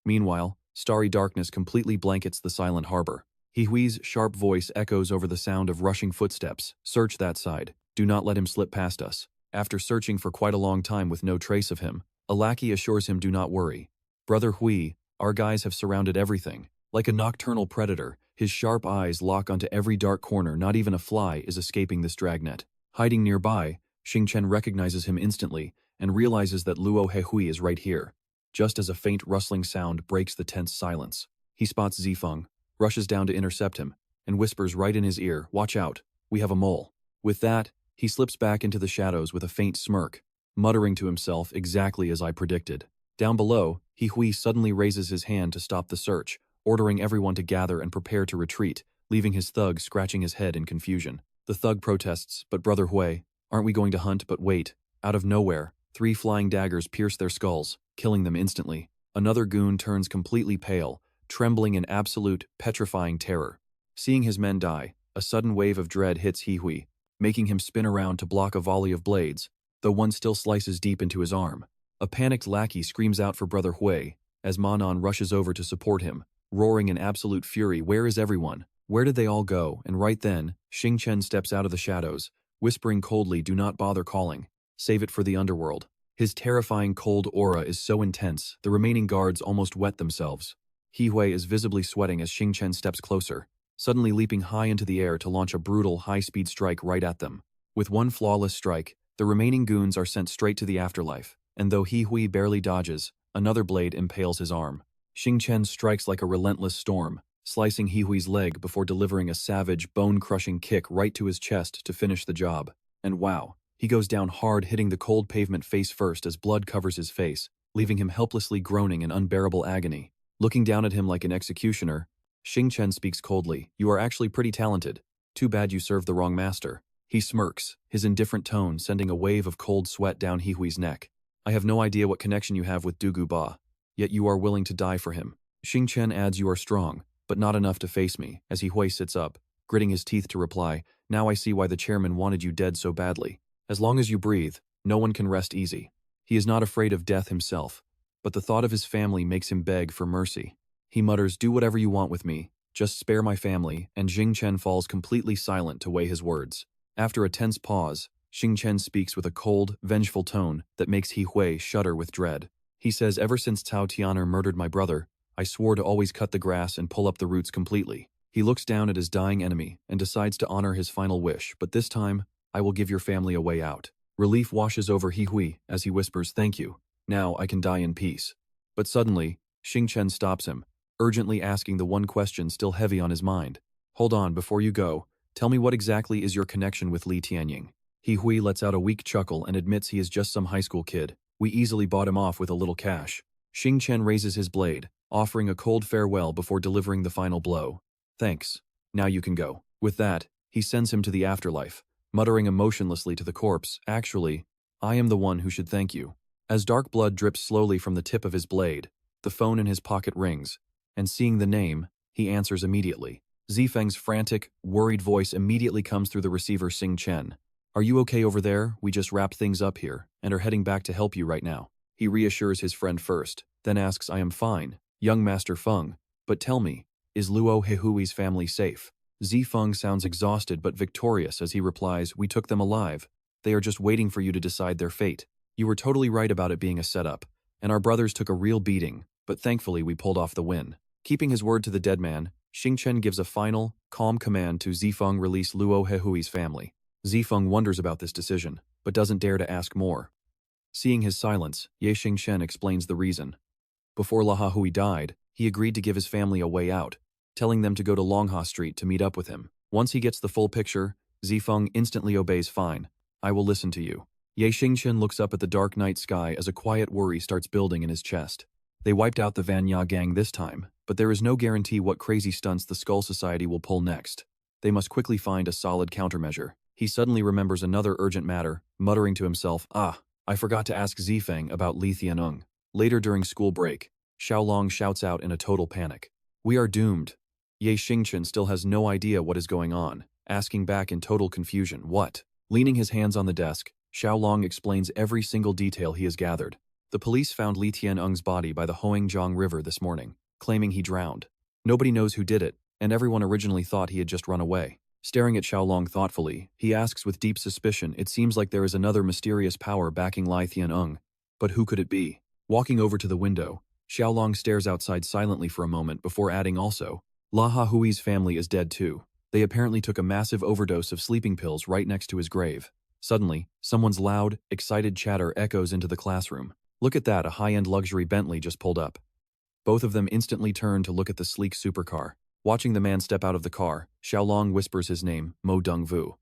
[SPEAKER 1] Meanwhile, starry darkness completely blankets the silent harbor. He Hui's sharp voice echoes over the sound of rushing footsteps. Search that side. Do not let him slip past us. After searching for quite a long time with no trace of him, a lackey assures him do not worry. Brother Hui, our guys have surrounded everything. Like a nocturnal predator, his sharp eyes lock onto every dark corner. Not even a fly is escaping this dragnet. Hiding nearby, Xingchen recognizes him instantly and realizes that Luo Hehui is right here. Just as a faint rustling sound breaks the tense silence, he spots Zifeng, rushes down to intercept him, and whispers right in his ear, watch out, we have a mole. With that, he slips back into the shadows with a faint smirk, muttering to himself exactly as I predicted. Down below, He Hui suddenly raises his hand to stop the search, ordering everyone to gather and prepare to retreat, leaving his thug scratching his head in confusion. The thug protests, but Brother Hui, aren't we going to hunt? But wait. Out of nowhere, 3 flying daggers pierce their skulls, killing them instantly. Another goon turns completely pale, trembling in absolute, petrifying terror. Seeing his men die, a sudden wave of dread hits He Hui, making him spin around to block a volley of blades, though one still slices deep into his arm. A panicked lackey screams out for Brother Hui, as Ma Nan rushes over to support him, roaring in absolute fury, where is everyone? Where did they all go? And right then, Xingchen steps out of the shadows, whispering coldly, do not bother calling. Save it for the underworld. His terrifying cold aura is so intense, the remaining guards almost wet themselves. He Hui is visibly sweating as Xingchen steps closer, suddenly leaping high into the air to launch a brutal, high-speed strike right at them. With one flawless strike, the remaining goons are sent straight to the afterlife, and though He Hui barely dodges, another blade impales his arm. Xingchen strikes like a relentless storm, slicing He Hui's leg before delivering a savage, bone-crushing kick right to his chest to finish the job. And wow, he goes down hard, hitting the cold pavement face first as blood covers his face, leaving him helplessly groaning in unbearable agony. Looking down at him like an executioner, Xingchen speaks coldly, you are actually pretty talented. Too bad you served the wrong master. He smirks, his indifferent tone sending a wave of cold sweat down He Hui's neck. I have no idea what connection you have with Dugu Ba, yet you are willing to die for him. Xingchen adds, you are strong, but not enough to face me, as He Hui sits up, gritting his teeth to reply, now I see why the chairman wanted you dead so badly. As long as you breathe, no one can rest easy. He is not afraid of death himself, but the thought of his family makes him beg for mercy. He mutters, do whatever you want with me, just spare my family, and Xingchen falls completely silent to weigh his words. After a tense pause, Xingchen speaks with a cold, vengeful tone that makes He Hui shudder with dread. He says, ever since Cao Tianer murdered my brother, I swore to always cut the grass and pull up the roots completely. He looks down at his dying enemy and decides to honor his final wish, but this time, I will give your family a way out. Relief washes over He Hui as he whispers, thank you. Now I can die in peace. But suddenly, Xingchen stops him, urgently asking the one question still heavy on his mind. Hold on, before you go, tell me what exactly is your connection with Li Tianying? He Hui lets out a weak chuckle and admits he is just some high school kid. We easily bought him off with a little cash. Xingchen raises his blade, offering a cold farewell before delivering the final blow. Thanks. Now you can go. With that, he sends him to the afterlife, muttering emotionlessly to the corpse, actually, I am the one who should thank you. As dark blood drips slowly from the tip of his blade, the phone in his pocket rings, and seeing the name, he answers immediately. Zifeng's frantic, worried voice immediately comes through the receiver. Xingchen. Are you okay over there? We just wrapped things up here, and are heading back to help you right now. He reassures his friend first, then asks, I am fine, young Master Feng, but tell me, is Luo Hehui's family safe? Zifeng sounds exhausted but victorious as he replies, "We took them alive. They are just waiting for you to decide their fate. You were totally right about it being a setup, and our brothers took a real beating, but thankfully we pulled off the win." Keeping his word to the dead man, Xingchen gives a final, calm command to Zifeng release Luo Hehui's family. Zifeng wonders about this decision, but doesn't dare to ask more. Seeing his silence, Ye Xingchen explains the reason. Before Lahahui died, he agreed to give his family a way out, telling them to go to Longha Street to meet up with him. Once he gets the full picture, Zifeng instantly obeys. "Fine. I will listen to you." Ye Xingchen looks up at the dark night sky as a quiet worry starts building in his chest. They wiped out the Vanya gang this time, but there is no guarantee what crazy stunts the Skull Society will pull next. They must quickly find a solid countermeasure. He suddenly remembers another urgent matter, muttering to himself, I forgot to ask Zifeng about Li Tianeng." Later during school break, Xiaolong shouts out in a total panic, "We are doomed." Ye Xingchen still has no idea what is going on, asking back in total confusion, "What?" Leaning his hands on the desk, Xiaolong explains every single detail he has gathered. The police found Li Tianeng's body by the Hoangjiang River this morning, claiming he drowned. Nobody knows who did it, and everyone originally thought he had just run away. Staring at Xiaolong thoughtfully, he asks with deep suspicion, "It seems like there is another mysterious power backing Li Tianeng, but who could it be?" Walking over to the window, Xiaolong stares outside silently for a moment before adding also, "Lahahui's family is dead too. They apparently took a massive overdose of sleeping pills right next to his grave." Suddenly, someone's loud, excited chatter echoes into the classroom. "Look at that, a high-end luxury Bentley just pulled up." Both of them instantly turn to look at the sleek supercar. Watching the man step out of the car, Xiaolong whispers his name, Mo Dongvu.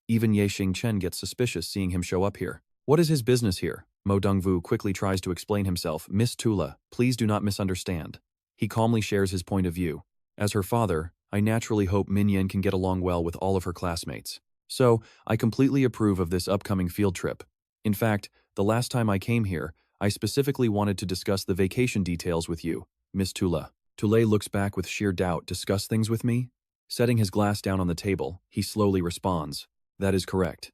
[SPEAKER 1] Even Ye Xingchen gets suspicious seeing him show up here. What is his business here? Mo Dongvu quickly tries to explain himself. "Miss Tula, please do not misunderstand." He calmly shares his point of view. "As her father, I naturally hope Minyan can get along well with all of her classmates. So, I completely approve of this upcoming field trip. In fact, the last time I came here, I specifically wanted to discuss the vacation details with you, Miss Tula." Tule looks back with sheer doubt. "Discuss things with me?" Setting his glass down on the table, he slowly responds, "That is correct."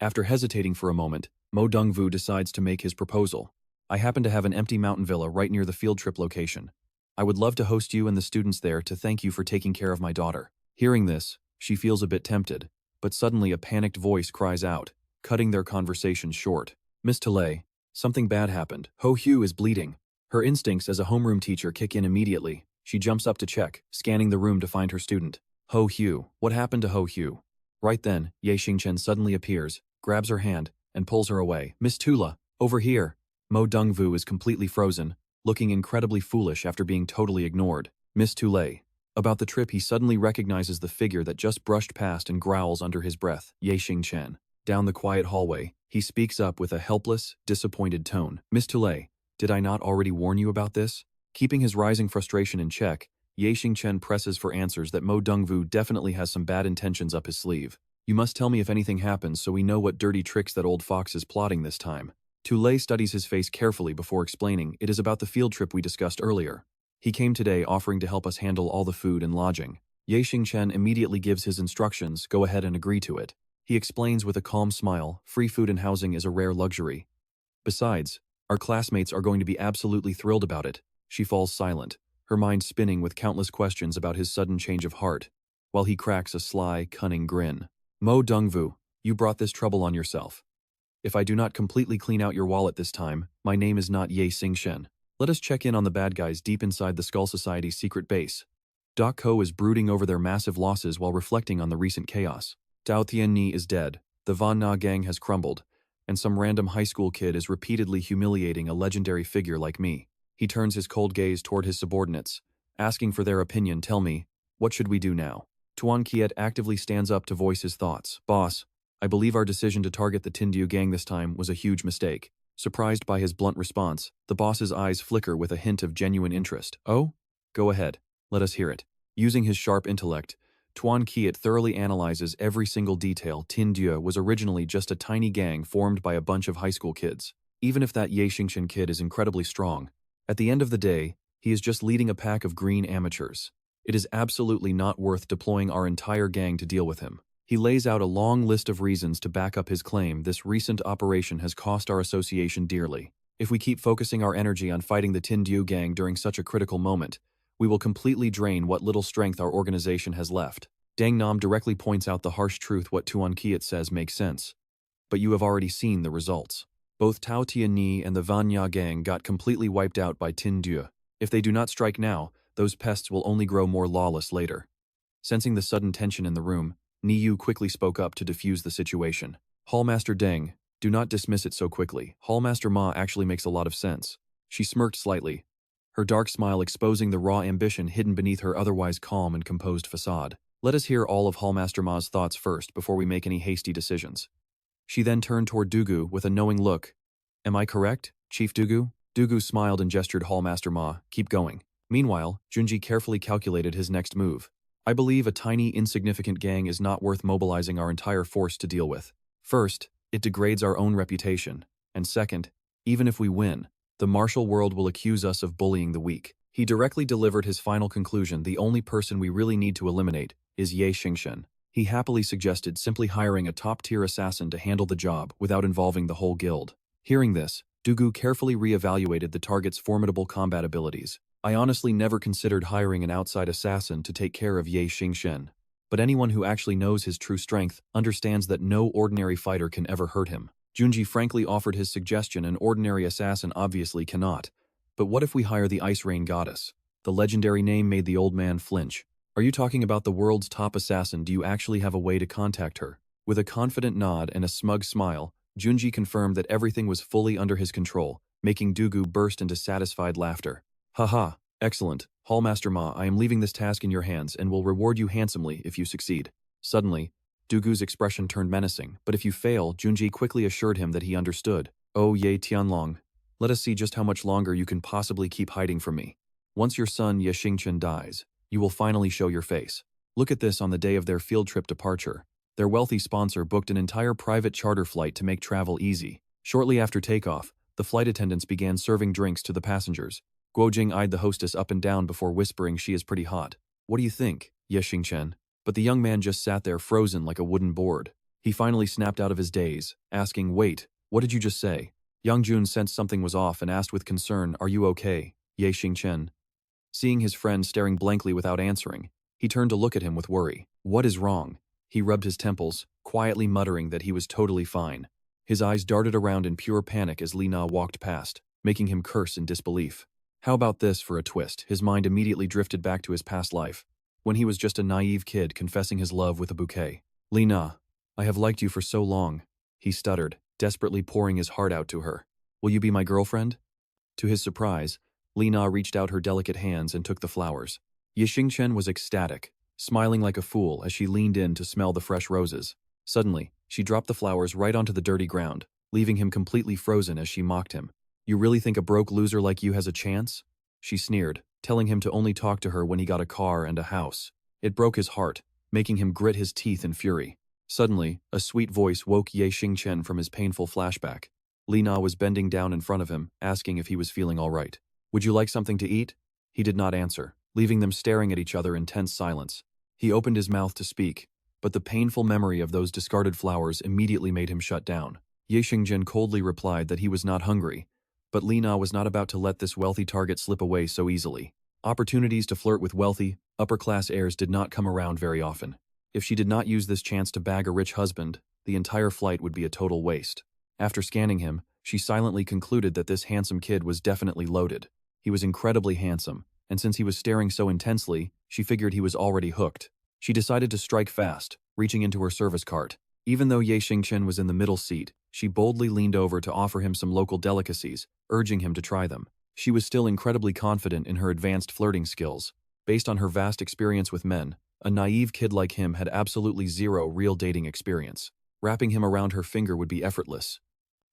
[SPEAKER 1] After hesitating for a moment, Mo Dongvu decides to make his proposal. "I happen to have an empty mountain villa right near the field trip location. I would love to host you and the students there to thank you for taking care of my daughter." Hearing this, she feels a bit tempted, but suddenly a panicked voice cries out, cutting their conversation short. "Miss Tule, something bad happened. Ho Hugh is bleeding." Her instincts as a homeroom teacher kick in immediately. She jumps up to check, scanning the room to find her student. "Ho Hugh, what happened to Ho Hugh?" Right then, Ye Xingchen suddenly appears, grabs her hand, and pulls her away. "Miss Tula, over here." Mo Dongvu is completely frozen, looking incredibly foolish after being totally ignored. "Miss Tule." About the trip, he suddenly recognizes the figure that just brushed past and growls under his breath, Ye Xingchen. Down the quiet hallway, he speaks up with a helpless, disappointed tone. "Miss Tule, did I not already warn you about this?" Keeping his rising frustration in check, Ye Xingchen presses for answers that Mo Dongvu definitely has some bad intentions up his sleeve. "You must tell me if anything happens so we know what dirty tricks that old fox is plotting this time." Tule studies his face carefully before explaining, "It is about the field trip we discussed earlier. He came today offering to help us handle all the food and lodging." Ye Xingchen immediately gives his instructions, "Go ahead and agree to it." He explains with a calm smile, "Free food and housing is a rare luxury. Besides, our classmates are going to be absolutely thrilled about it." She falls silent, her mind spinning with countless questions about his sudden change of heart, while he cracks a sly, cunning grin. "Mo Dongvu, you brought this trouble on yourself. If I do not completely clean out your wallet this time, my name is not Ye Xingchen. Let us check in on the bad guys deep inside the Skull Society's secret base." Doc Ko is brooding over their massive losses while reflecting on the recent chaos. Dao Tianni is dead, the Van Na gang has crumbled, and some random high school kid is repeatedly humiliating a legendary figure like me. He turns his cold gaze toward his subordinates, asking for their opinion. "Tell me, what should we do now?" Tuan Kiet actively stands up to voice his thoughts. "Boss, I believe our decision to target the Tindiu gang this time was a huge mistake." Surprised by his blunt response, the boss's eyes flicker with a hint of genuine interest. "Oh? Go ahead. Let us hear it." Using his sharp intellect, Tuan Kiet thoroughly analyzes every single detail. Tindiu was originally just a tiny gang formed by a bunch of high school kids. Even if that Ye Xingchen kid is incredibly strong, at the end of the day, he is just leading a pack of green amateurs. It is absolutely not worth deploying our entire gang to deal with him. He lays out a long list of reasons to back up his claim. "This recent operation has cost our association dearly. If we keep focusing our energy on fighting the Tindiu gang during such a critical moment, we will completely drain what little strength our organization has left." Dang Nam directly points out the harsh truth. What Tuan Kiat says makes sense. But you have already seen the results. Both Tao Tianyi and the Vanya gang got completely wiped out by Tin Due. If they do not strike now, those pests will only grow more lawless later. Sensing the sudden tension in the room, Niyu quickly spoke up to defuse the situation. Hallmaster Deng, do not dismiss it so quickly. Hallmaster Ma actually makes a lot of sense. She smirked slightly, her dark smile exposing the raw ambition hidden beneath her otherwise calm and composed facade. Let us hear all of Hallmaster Ma's thoughts first before we make any hasty decisions. She then turned toward Dugu with a knowing look. Am I correct, Chief Dugu? Dugu smiled and gestured Hallmaster Ma, keep going. Meanwhile, Junji carefully calculated his next move. I believe a tiny, insignificant gang is not worth mobilizing our entire force to deal with. First, it degrades our own reputation. And second, even if we win, the martial world will accuse us of bullying the weak. He directly delivered his final conclusion. The only person we really need to eliminate is Ye Xingchen. He happily suggested simply hiring a top-tier assassin to handle the job without involving the whole guild. Hearing this, Dugu carefully re-evaluated the target's formidable combat abilities. I honestly never considered hiring an outside assassin to take care of Ye Xingchen. But anyone who actually knows his true strength understands that no ordinary fighter can ever hurt him. Junji frankly offered his suggestion. An ordinary assassin obviously cannot. But what if we hire the Ice Rain Goddess? The legendary name made the old man flinch. Are you talking about the world's top assassin? Do you actually have a way to contact her? With a confident nod and a smug smile, Junji confirmed that everything was fully under his control, making Dugu burst into satisfied laughter. Haha, excellent. Hallmaster Ma, I am leaving this task in your hands and will reward you handsomely if you succeed. Suddenly, Dugu's expression turned menacing, but if you fail, Junji quickly assured him that he understood. Oh Ye Tianlong, let us see just how much longer you can possibly keep hiding from me. Once your son Ye Xingchen dies, you will finally show your face. Look at this. On the day of their field trip departure, their wealthy sponsor booked an entire private charter flight to make travel easy. Shortly after takeoff, the flight attendants began serving drinks to the passengers. Guojing eyed the hostess up and down before whispering, she is pretty hot. What do you think, Ye Xingchen? But the young man just sat there frozen like a wooden board. He finally snapped out of his daze, asking, wait, what did you just say? Yang Jun sensed something was off and asked with concern, are you okay, Ye Xingchen? Seeing his friend staring blankly without answering, he turned to look at him with worry. What is wrong? He rubbed his temples, quietly muttering that he was totally fine. His eyes darted around in pure panic as Li Na walked past, making him curse in disbelief. How about this for a twist? His mind immediately drifted back to his past life, when he was just a naive kid confessing his love with a bouquet. Li Na, I have liked you for so long, he stuttered, desperately pouring his heart out to her. Will you be my girlfriend? To his surprise, Li Na reached out her delicate hands and took the flowers. Ye Xingchen was ecstatic, smiling like a fool as she leaned in to smell the fresh roses. Suddenly, she dropped the flowers right onto the dirty ground, leaving him completely frozen as she mocked him. You really think a broke loser like you has a chance? She sneered, telling him to only talk to her when he got a car and a house. It broke his heart, making him grit his teeth in fury. Suddenly, a sweet voice woke Ye Xingchen from his painful flashback. Li Na was bending down in front of him, asking if he was feeling all right. Would you like something to eat? He did not answer, leaving them staring at each other in tense silence. He opened his mouth to speak, but the painful memory of those discarded flowers immediately made him shut down. Ye Xingchen coldly replied that he was not hungry, but Li Na was not about to let this wealthy target slip away so easily. Opportunities to flirt with wealthy, upper-class heirs did not come around very often. If she did not use this chance to bag a rich husband, the entire flight would be a total waste. After scanning him, she silently concluded that this handsome kid was definitely loaded. He was incredibly handsome, and since he was staring so intensely, she figured he was already hooked. She decided to strike fast, reaching into her service cart. Even though Ye Xingchen was in the middle seat, she boldly leaned over to offer him some local delicacies, urging him to try them. She was still incredibly confident in her advanced flirting skills. Based on her vast experience with men, a naive kid like him had absolutely zero real dating experience. Wrapping him around her finger would be effortless.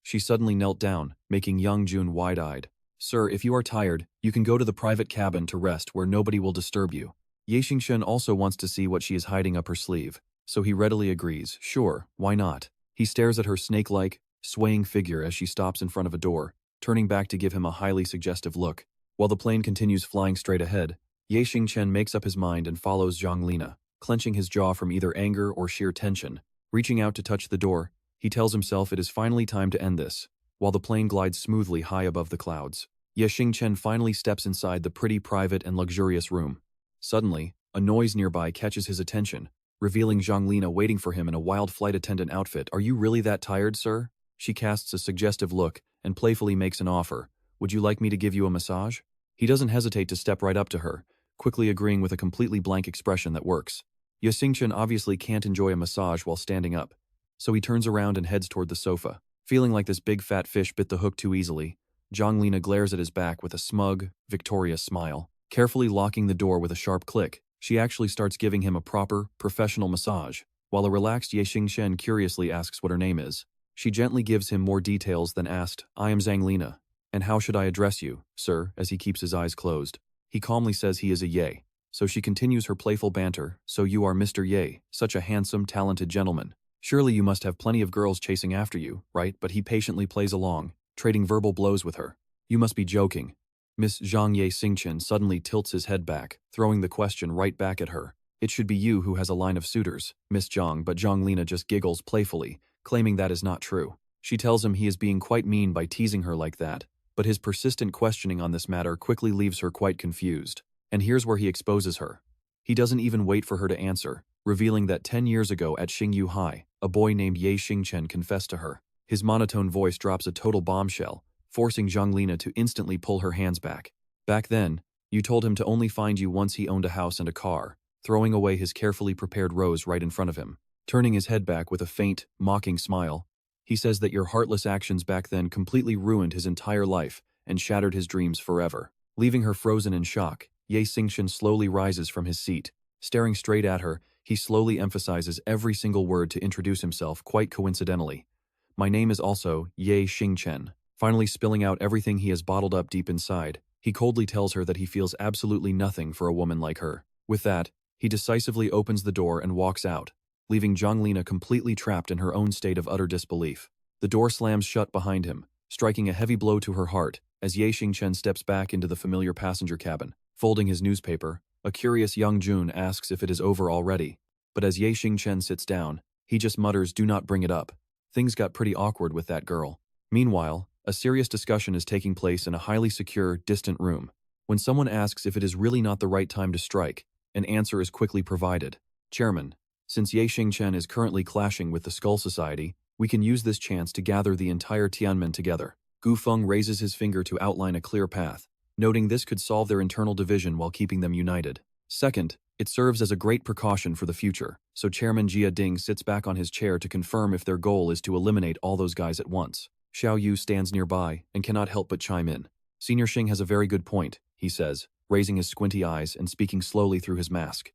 [SPEAKER 1] She suddenly knelt down, making Yang Jun wide-eyed. Sir, if you are tired, you can go to the private cabin to rest where nobody will disturb you. Ye Xingchen also wants to see what she is hiding up her sleeve, so he readily agrees. Sure, why not? He stares at her snake-like, swaying figure as she stops in front of a door, turning back to give him a highly suggestive look. While the plane continues flying straight ahead, Ye Xingchen makes up his mind and follows Zhang Lina, clenching his jaw from either anger or sheer tension. Reaching out to touch the door, he tells himself it is finally time to end this, while the plane glides smoothly high above the clouds. Ye Xingchen finally steps inside the pretty private and luxurious room. Suddenly, a noise nearby catches his attention. revealing Zhang Lina waiting for him in a wild flight attendant outfit. "Are you really that tired, sir?" She casts a suggestive look and playfully makes an offer. "Would you like me to give you a massage?" He doesn't hesitate to step right up to her, quickly agreeing with a completely blank expression that works. Xingchen obviously can't enjoy a massage while standing up, so he turns around and heads toward the sofa. Feeling like this big fat fish bit the hook too easily, Zhang Lina glares at his back with a smug, victorious smile. Carefully locking the door with a sharp click, she actually starts giving him a proper, professional massage, while a relaxed Xingchen curiously asks what her name is. She gently gives him more details than asked. "I am Zhang Lina. And how should I address you, sir?" as he keeps his eyes closed. He calmly says he is a Ye. So she continues her playful banter. "So you are Mr. Ye, such a handsome, talented gentleman. Surely you must have plenty of girls chasing after you, right?" But he patiently plays along, trading verbal blows with her. "You must be joking." Miss Zhang Ye Xingchen suddenly tilts his head back, throwing the question right back at her. "It should be you who has a line of suitors, Miss Zhang," but Zhang Lina just giggles playfully, claiming that is not true. She tells him he is being quite mean by teasing her like that, but his persistent questioning on this matter quickly leaves her quite confused. And here's where he exposes her. He doesn't even wait for her to answer, revealing that 10 years ago at Xingyu High, a boy named Ye Xingchen confessed to her. His monotone voice drops a total bombshell, forcing Zhang Lina to instantly pull her hands back. "Back then, you told him to only find you once he owned a house and a car," throwing away his carefully prepared rose right in front of him. Turning his head back with a faint, mocking smile, he says that your heartless actions back then completely ruined his entire life and shattered his dreams forever. Leaving her frozen in shock, Ye Xingchen slowly rises from his seat. Staring straight at her, he slowly emphasizes every single word to introduce himself quite coincidentally. "My name is also Ye Xingchen." Finally spilling out everything he has bottled up deep inside, he coldly tells her that he feels absolutely nothing for a woman like her. With that, he decisively opens the door and walks out, leaving Zhang Lina completely trapped in her own state of utter disbelief. The door slams shut behind him, striking a heavy blow to her heart as Ye Xingchen steps back into the familiar passenger cabin. Folding his newspaper, a curious young Jun asks if it is over already, but as Ye Xingchen sits down, he just mutters, "Do not bring it up. Things got pretty awkward with that girl." Meanwhile, a serious discussion is taking place in a highly secure, distant room. When someone asks if it is really not the right time to strike, an answer is quickly provided. "Chairman, since Ye Xingchen is currently clashing with the Skull Society, we can use this chance to gather the entire Tianmen together." Gu Feng raises his finger to outline a clear path, noting this could solve their internal division while keeping them united. Second, it serves as a great precaution for the future, so Chairman Jia Ding sits back on his chair to confirm if their goal is to eliminate all those guys at once. Xiao Yu stands nearby and cannot help but chime in. "Senior Xing has a very good point," he says, raising his squinty eyes and speaking slowly through his mask.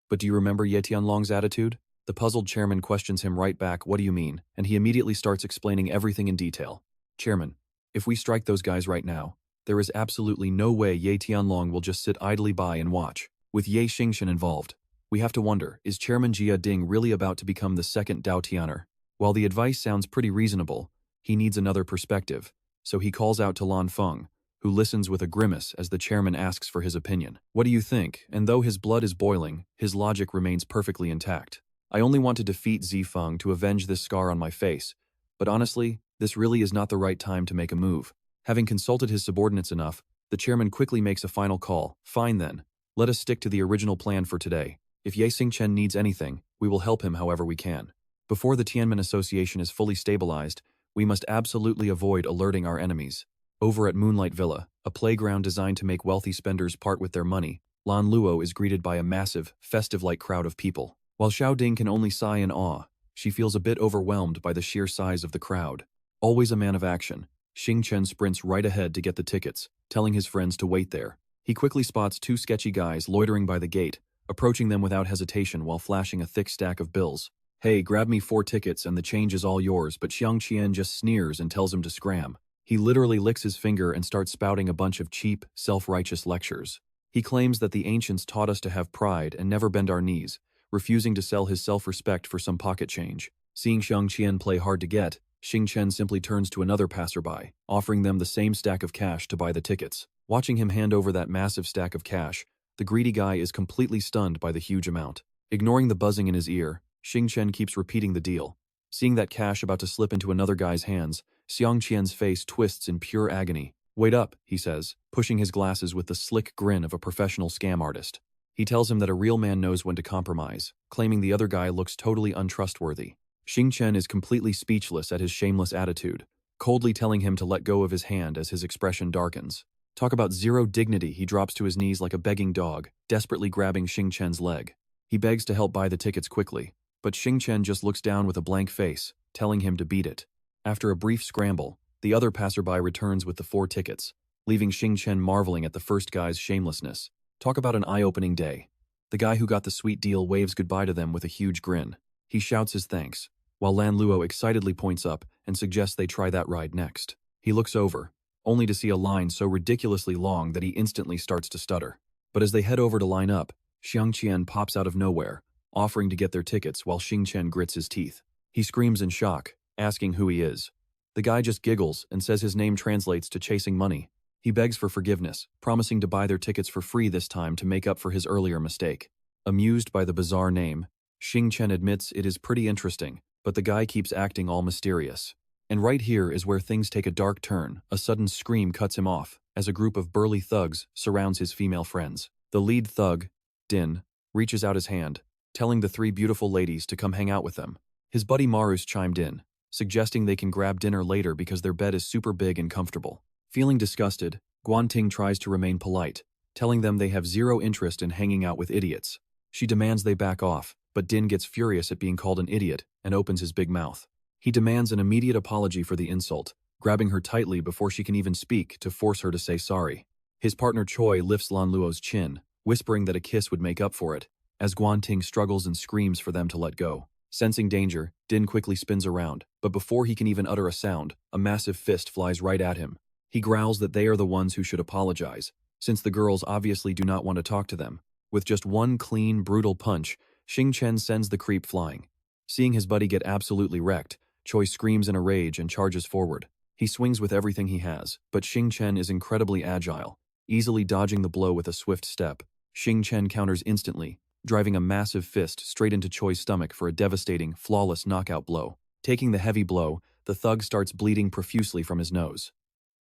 [SPEAKER 1] "But do you remember Ye Tianlong's attitude?" The puzzled chairman questions him right back, "What do you mean?" And he immediately starts explaining everything in detail. "Chairman, if we strike those guys right now, there is absolutely no way Ye Tianlong will just sit idly by and watch. With Ye Xingchen involved, we have to wonder, is Chairman Jia Ding really about to become the second Dao Tianer?" While the advice sounds pretty reasonable, he needs another perspective, so he calls out to Lan Feng, who listens with a grimace as the chairman asks for his opinion. "What do you think?" And though his blood is boiling, his logic remains perfectly intact. "I only want to defeat Zifeng to avenge this scar on my face, but honestly, this really is not the right time to make a move." Having consulted his subordinates enough, the chairman quickly makes a final call. "Fine then, let us stick to the original plan for today. If Ye Xingchen needs anything, we will help him however we can. Before the Tianmen Association is fully stabilized, we must absolutely avoid alerting our enemies." Over at Moonlight Villa, a playground designed to make wealthy spenders part with their money, Lan Luo is greeted by a massive, festive-like crowd of people. While Xiao Ding can only sigh in awe, she feels a bit overwhelmed by the sheer size of the crowd. Always a man of action, Xingchen sprints right ahead to get the tickets, telling his friends to wait there. He quickly spots two sketchy guys loitering by the gate, approaching them without hesitation while flashing a thick stack of bills. "Hey, grab me 4 tickets and the change is all yours," but Xiangqian just sneers and tells him to scram. He literally licks his finger and starts spouting a bunch of cheap, self-righteous lectures. He claims that the ancients taught us to have pride and never bend our knees, refusing to sell his self-respect for some pocket change. Seeing Xiangqian play hard to get, Xingchen simply turns to another passerby, offering them the same stack of cash to buy the tickets. Watching him hand over that massive stack of cash, the greedy guy is completely stunned by the huge amount. Ignoring the buzzing in his ear, Xingchen keeps repeating the deal. Seeing that cash about to slip into another guy's hands, Xiangqian's face twists in pure agony. "Wait up," he says, pushing his glasses with the slick grin of a professional scam artist. He tells him that a real man knows when to compromise, claiming the other guy looks totally untrustworthy. Xingchen is completely speechless at his shameless attitude, coldly telling him to let go of his hand as his expression darkens. Talk about zero dignity, he drops to his knees like a begging dog, desperately grabbing Xingchen's leg. He begs to help buy the tickets quickly, but Xingchen just looks down with a blank face, telling him to beat it. After a brief scramble, the other passerby returns with the 4 tickets, leaving Xingchen marveling at the first guy's shamelessness. Talk about an eye-opening day. The guy who got the sweet deal waves goodbye to them with a huge grin. He shouts his thanks, while Lan Luo excitedly points up and suggests they try that ride next. He looks over, only to see a line so ridiculously long that he instantly starts to stutter. But as they head over to line up, Xiangqian pops out of nowhere, offering to get their tickets while Xingchen grits his teeth. He screams in shock, asking who he is. The guy just giggles and says his name translates to chasing money. He begs for forgiveness, promising to buy their tickets for free this time to make up for his earlier mistake. Amused by the bizarre name, Xingchen admits it is pretty interesting, but the guy keeps acting all mysterious. And right here is where things take a dark turn. A sudden scream cuts him off, as a group of burly thugs surrounds his female friends. The lead thug, Din, reaches out his hand, telling the 3 beautiful ladies to come hang out with them. His buddy Marus chimed in, suggesting they can grab dinner later because their bed is super big and comfortable. Feeling disgusted, Guanting tries to remain polite, telling them they have zero interest in hanging out with idiots. She demands they back off, but Din gets furious at being called an idiot and opens his big mouth. He demands an immediate apology for the insult, grabbing her tightly before she can even speak to force her to say sorry. His partner Choi lifts Lan Luo's chin, whispering that a kiss would make up for it, as Guanting struggles and screams for them to let go. Sensing danger, Din quickly spins around, but before he can even utter a sound, a massive fist flies right at him. He growls that they are the ones who should apologize, since the girls obviously do not want to talk to them. With just one clean, brutal punch, Xingchen sends the creep flying. Seeing his buddy get absolutely wrecked, Choi screams in a rage and charges forward. He swings with everything he has, but Xingchen is incredibly agile, easily dodging the blow with a swift step. Xingchen counters instantly, driving a massive fist straight into Choi's stomach for a devastating, flawless knockout blow. Taking the heavy blow, the thug starts bleeding profusely from his nose.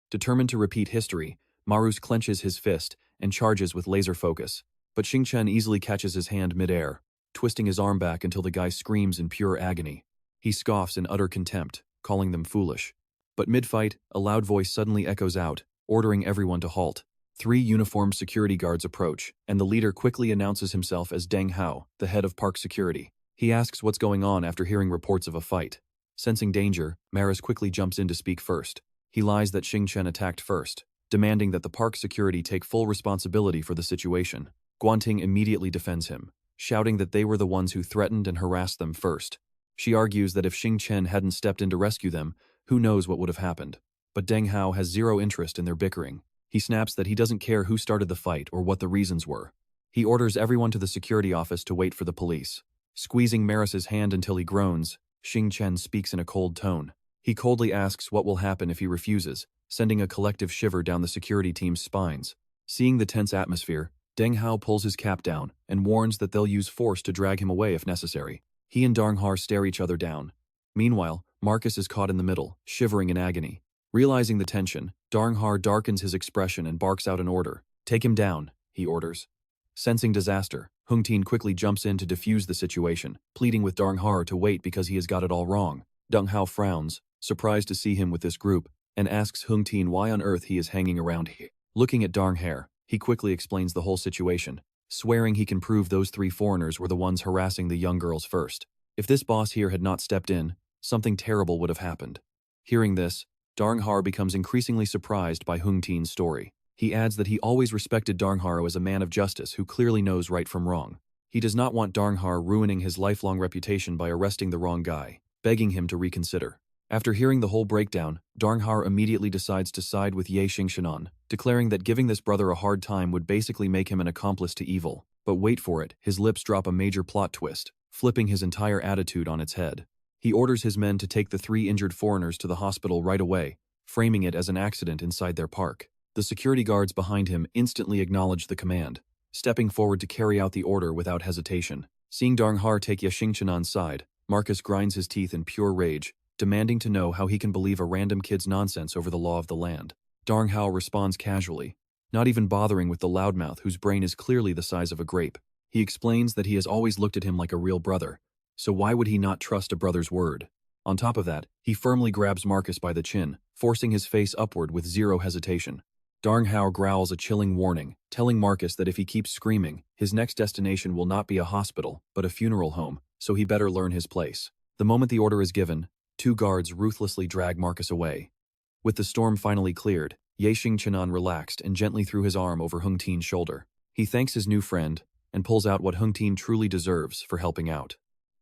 [SPEAKER 1] Determined to repeat history, Marus clenches his fist and charges with laser focus, but Xingchen easily catches his hand mid-air, twisting his arm back until the guy screams in pure agony. He scoffs in utter contempt, calling them foolish. But mid-fight, a loud voice suddenly echoes out, ordering everyone to halt. 3 uniformed security guards approach, and the leader quickly announces himself as Deng Hao, the head of park security. He asks what's going on after hearing reports of a fight. Sensing danger, Maris quickly jumps in to speak first. He lies that Xingchen attacked first, demanding that the park security take full responsibility for the situation. Guanting immediately defends him, shouting that they were the ones who threatened and harassed them first. She argues that if Xingchen hadn't stepped in to rescue them, who knows what would have happened. But Deng Hao has zero interest in their bickering. He snaps that he doesn't care who started the fight or what the reasons were. He orders everyone to the security office to wait for the police. Squeezing Maris's hand until he groans, Xingchen speaks in a cold tone. He coldly asks what will happen if he refuses, sending a collective shiver down the security team's spines. Seeing the tense atmosphere, Deng Hao pulls his cap down and warns that they'll use force to drag him away if necessary. He and Darnghar stare each other down. Meanwhile, Marcus is caught in the middle, shivering in agony. Realizing the tension, Darnghar darkens his expression and barks out an order. "Take him down," he orders. Sensing disaster, Hungtin quickly jumps in to defuse the situation, pleading with Darnghar to wait because he has got it all wrong. Deng Hao frowns, surprised to see him with this group, and asks Hungtin why on earth he is hanging around here. Looking at Darnghar, he quickly explains the whole situation, swearing he can prove those 3 foreigners were the ones harassing the young girls first. If this boss here had not stepped in, something terrible would have happened. Hearing this, Darnghar becomes increasingly surprised by Hungtin's story. He adds that he always respected Darnghar as a man of justice who clearly knows right from wrong. He does not want Darnghar ruining his lifelong reputation by arresting the wrong guy, begging him to reconsider. After hearing the whole breakdown, Darnghar immediately decides to side with Ye Xingchen, declaring that giving this brother a hard time would basically make him an accomplice to evil. But wait for it, his lips drop a major plot twist, flipping his entire attitude on its head. He orders his men to take the 3 injured foreigners to the hospital right away, framing it as an accident inside their park. The security guards behind him instantly acknowledge the command, stepping forward to carry out the order without hesitation. Seeing Darnghar take Ye Xingchen's side, Marcus grinds his teeth in pure rage, demanding to know how he can believe a random kid's nonsense over the law of the land. Darnghao responds casually, not even bothering with the loudmouth whose brain is clearly the size of a grape. He explains that he has always looked at him like a real brother, so why would he not trust a brother's word? On top of that, he firmly grabs Marcus by the chin, forcing his face upward with zero hesitation. Darn Hao growls a chilling warning, telling Marcus that if he keeps screaming, his next destination will not be a hospital, but a funeral home, so he better learn his place. The moment the order is given, 2 guards ruthlessly drag Marcus away. With the storm finally cleared, Xingchen relaxed and gently threw his arm over Hung Tian's shoulder. He thanks his new friend and pulls out what Hung Tian truly deserves for helping out.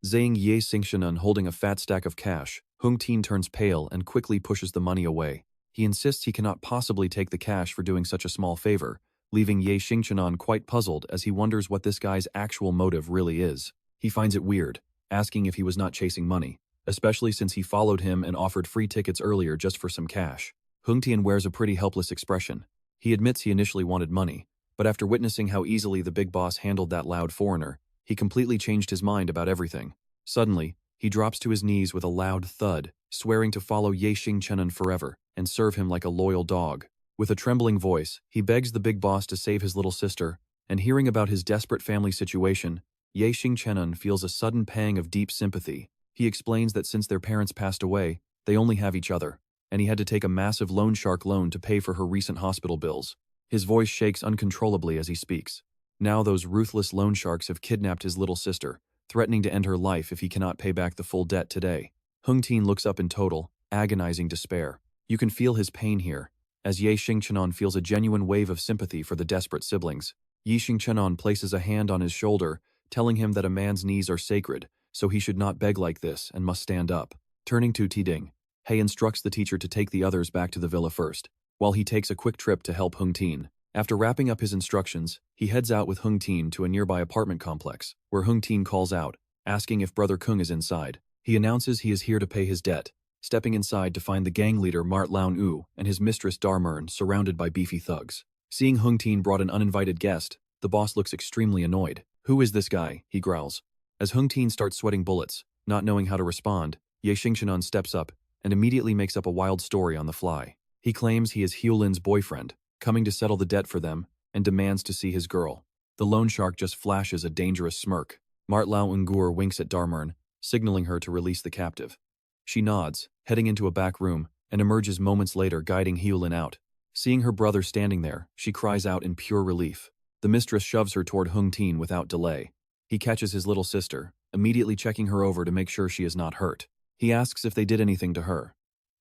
[SPEAKER 1] Zhang Xingchen holding a fat stack of cash, Hung Tian turns pale and quickly pushes the money away. He insists he cannot possibly take the cash for doing such a small favor, leaving Xingchen quite puzzled as he wonders what this guy's actual motive really is. He finds it weird, asking if he was not chasing money, especially since he followed him and offered free tickets earlier just for some cash. Hung Tian wears a pretty helpless expression. He admits he initially wanted money, but after witnessing how easily the big boss handled that loud foreigner, he completely changed his mind about everything. Suddenly, he drops to his knees with a loud thud, swearing to follow Xingchen forever and serve him like a loyal dog. With a trembling voice, he begs the big boss to save his little sister, and hearing about his desperate family situation, Xingchen feels a sudden pang of deep sympathy. He explains that since their parents passed away, they only have each other, and he had to take a massive loan shark loan to pay for her recent hospital bills. His voice shakes uncontrollably as he speaks. Now those ruthless loan sharks have kidnapped his little sister, threatening to end her life if he cannot pay back the full debt today. Hung Tian looks up in total, agonizing despair. You can feel his pain here, as Xingchen feels a genuine wave of sympathy for the desperate siblings. Xingchen places a hand on his shoulder, telling him that a man's knees are sacred, so he should not beg like this and must stand up. Turning to Tiding, He instructs the teacher to take the others back to the villa first, while he takes a quick trip to help Hung Tian. After wrapping up his instructions, he heads out with Hung Tian to a nearby apartment complex, where Hung Tian calls out, asking if Brother Kung is inside. He announces he is here to pay his debt, stepping inside to find the gang leader Mart Laun U and his mistress Darmern surrounded by beefy thugs. Seeing Hung Tian brought an uninvited guest, the boss looks extremely annoyed. Who is this guy? He growls. As Hung Tian starts sweating bullets, not knowing how to respond, Xingchen steps up and immediately makes up a wild story on the fly. He claims he is Hyolin's boyfriend, coming to settle the debt for them, and demands to see his girl. The loan shark just flashes a dangerous smirk. Mart Laun Ungur winks at Darmern, signaling her to release the captive. She nods, heading into a back room, and emerges moments later guiding Hyolin out. Seeing her brother standing there, she cries out in pure relief. The mistress shoves her toward Hung Tian without delay. He catches his little sister, immediately checking her over to make sure she is not hurt. He asks if they did anything to her,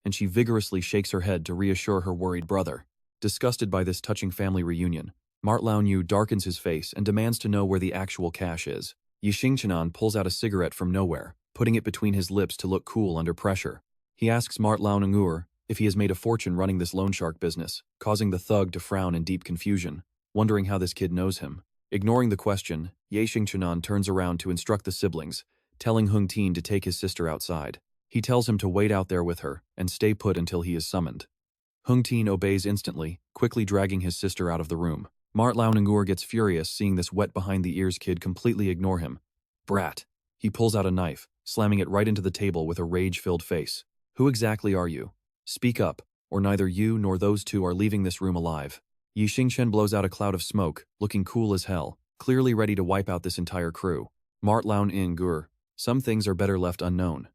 [SPEAKER 1] and she vigorously shakes her head to reassure her worried brother. Disgusted by this touching family reunion, Mart Laun Yu darkens his face and demands to know where the actual cash is. Xingchen pulls out a cigarette from nowhere, putting it between his lips to look cool under pressure. He asks Mart Laun Ungur if he has made a fortune running this loan shark business, causing the thug to frown in deep confusion, wondering how this kid knows him. Ignoring the question, Xingchen turns around to instruct the siblings, telling Hung Tian to take his sister outside. He tells him to wait out there with her and stay put until he is summoned. Hung Tian obeys instantly, quickly dragging his sister out of the room. Mart Laun Ungur gets furious seeing this wet-behind-the-ears kid completely ignore him. Brat. He pulls out a knife, slamming it right into the table with a rage-filled face. Who exactly are you? Speak up, or neither you nor those two are leaving this room alive. Xingchen blows out a cloud of smoke, looking cool as hell, clearly ready to wipe out this entire crew. Mart Laun Ungur, some things are better left unknown.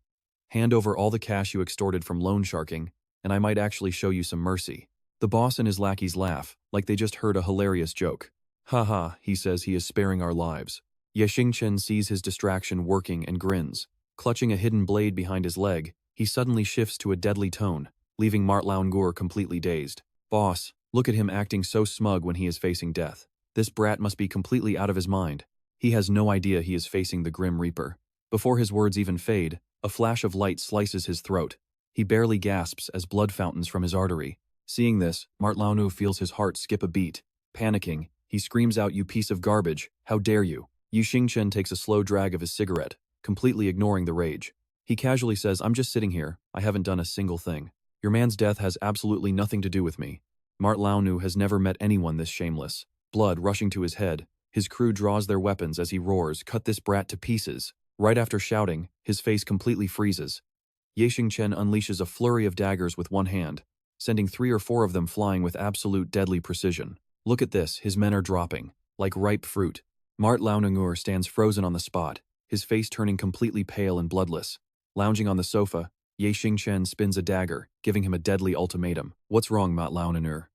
[SPEAKER 1] Hand over all the cash you extorted from loan sharking, and I might actually show you some mercy. The boss and his lackeys laugh, like they just heard a hilarious joke. Haha, he says he is sparing our lives. Xingchen sees his distraction working and grins. Clutching a hidden blade behind his leg, he suddenly shifts to a deadly tone, leaving Mart Laun Ungur completely dazed. Boss, look at him acting so smug when he is facing death. This brat must be completely out of his mind. He has no idea he is facing the Grim Reaper. Before his words even fade, a flash of light slices his throat. He barely gasps as blood fountains from his artery. Seeing this, Mart Laun Ungur feels his heart skip a beat. Panicking, he screams out, "You piece of garbage, how dare you!" Xingchen takes a slow drag of his cigarette, completely ignoring the rage. He casually says, "I'm just sitting here, I haven't done a single thing. Your man's death has absolutely nothing to do with me." Mart Laun Ungur has never met anyone this shameless. Blood rushing to his head, his crew draws their weapons as he roars, "Cut this brat to pieces." Right after shouting, his face completely freezes. Xingchen unleashes a flurry of daggers with one hand, sending 3 or 4 of them flying with absolute deadly precision. Look at this, his men are dropping. Like ripe fruit. Mart Launangur stands frozen on the spot, his face turning completely pale and bloodless. Lounging on the sofa, Ye Xingchen spins a dagger, giving him a deadly ultimatum. What's wrong, Mart Launangur?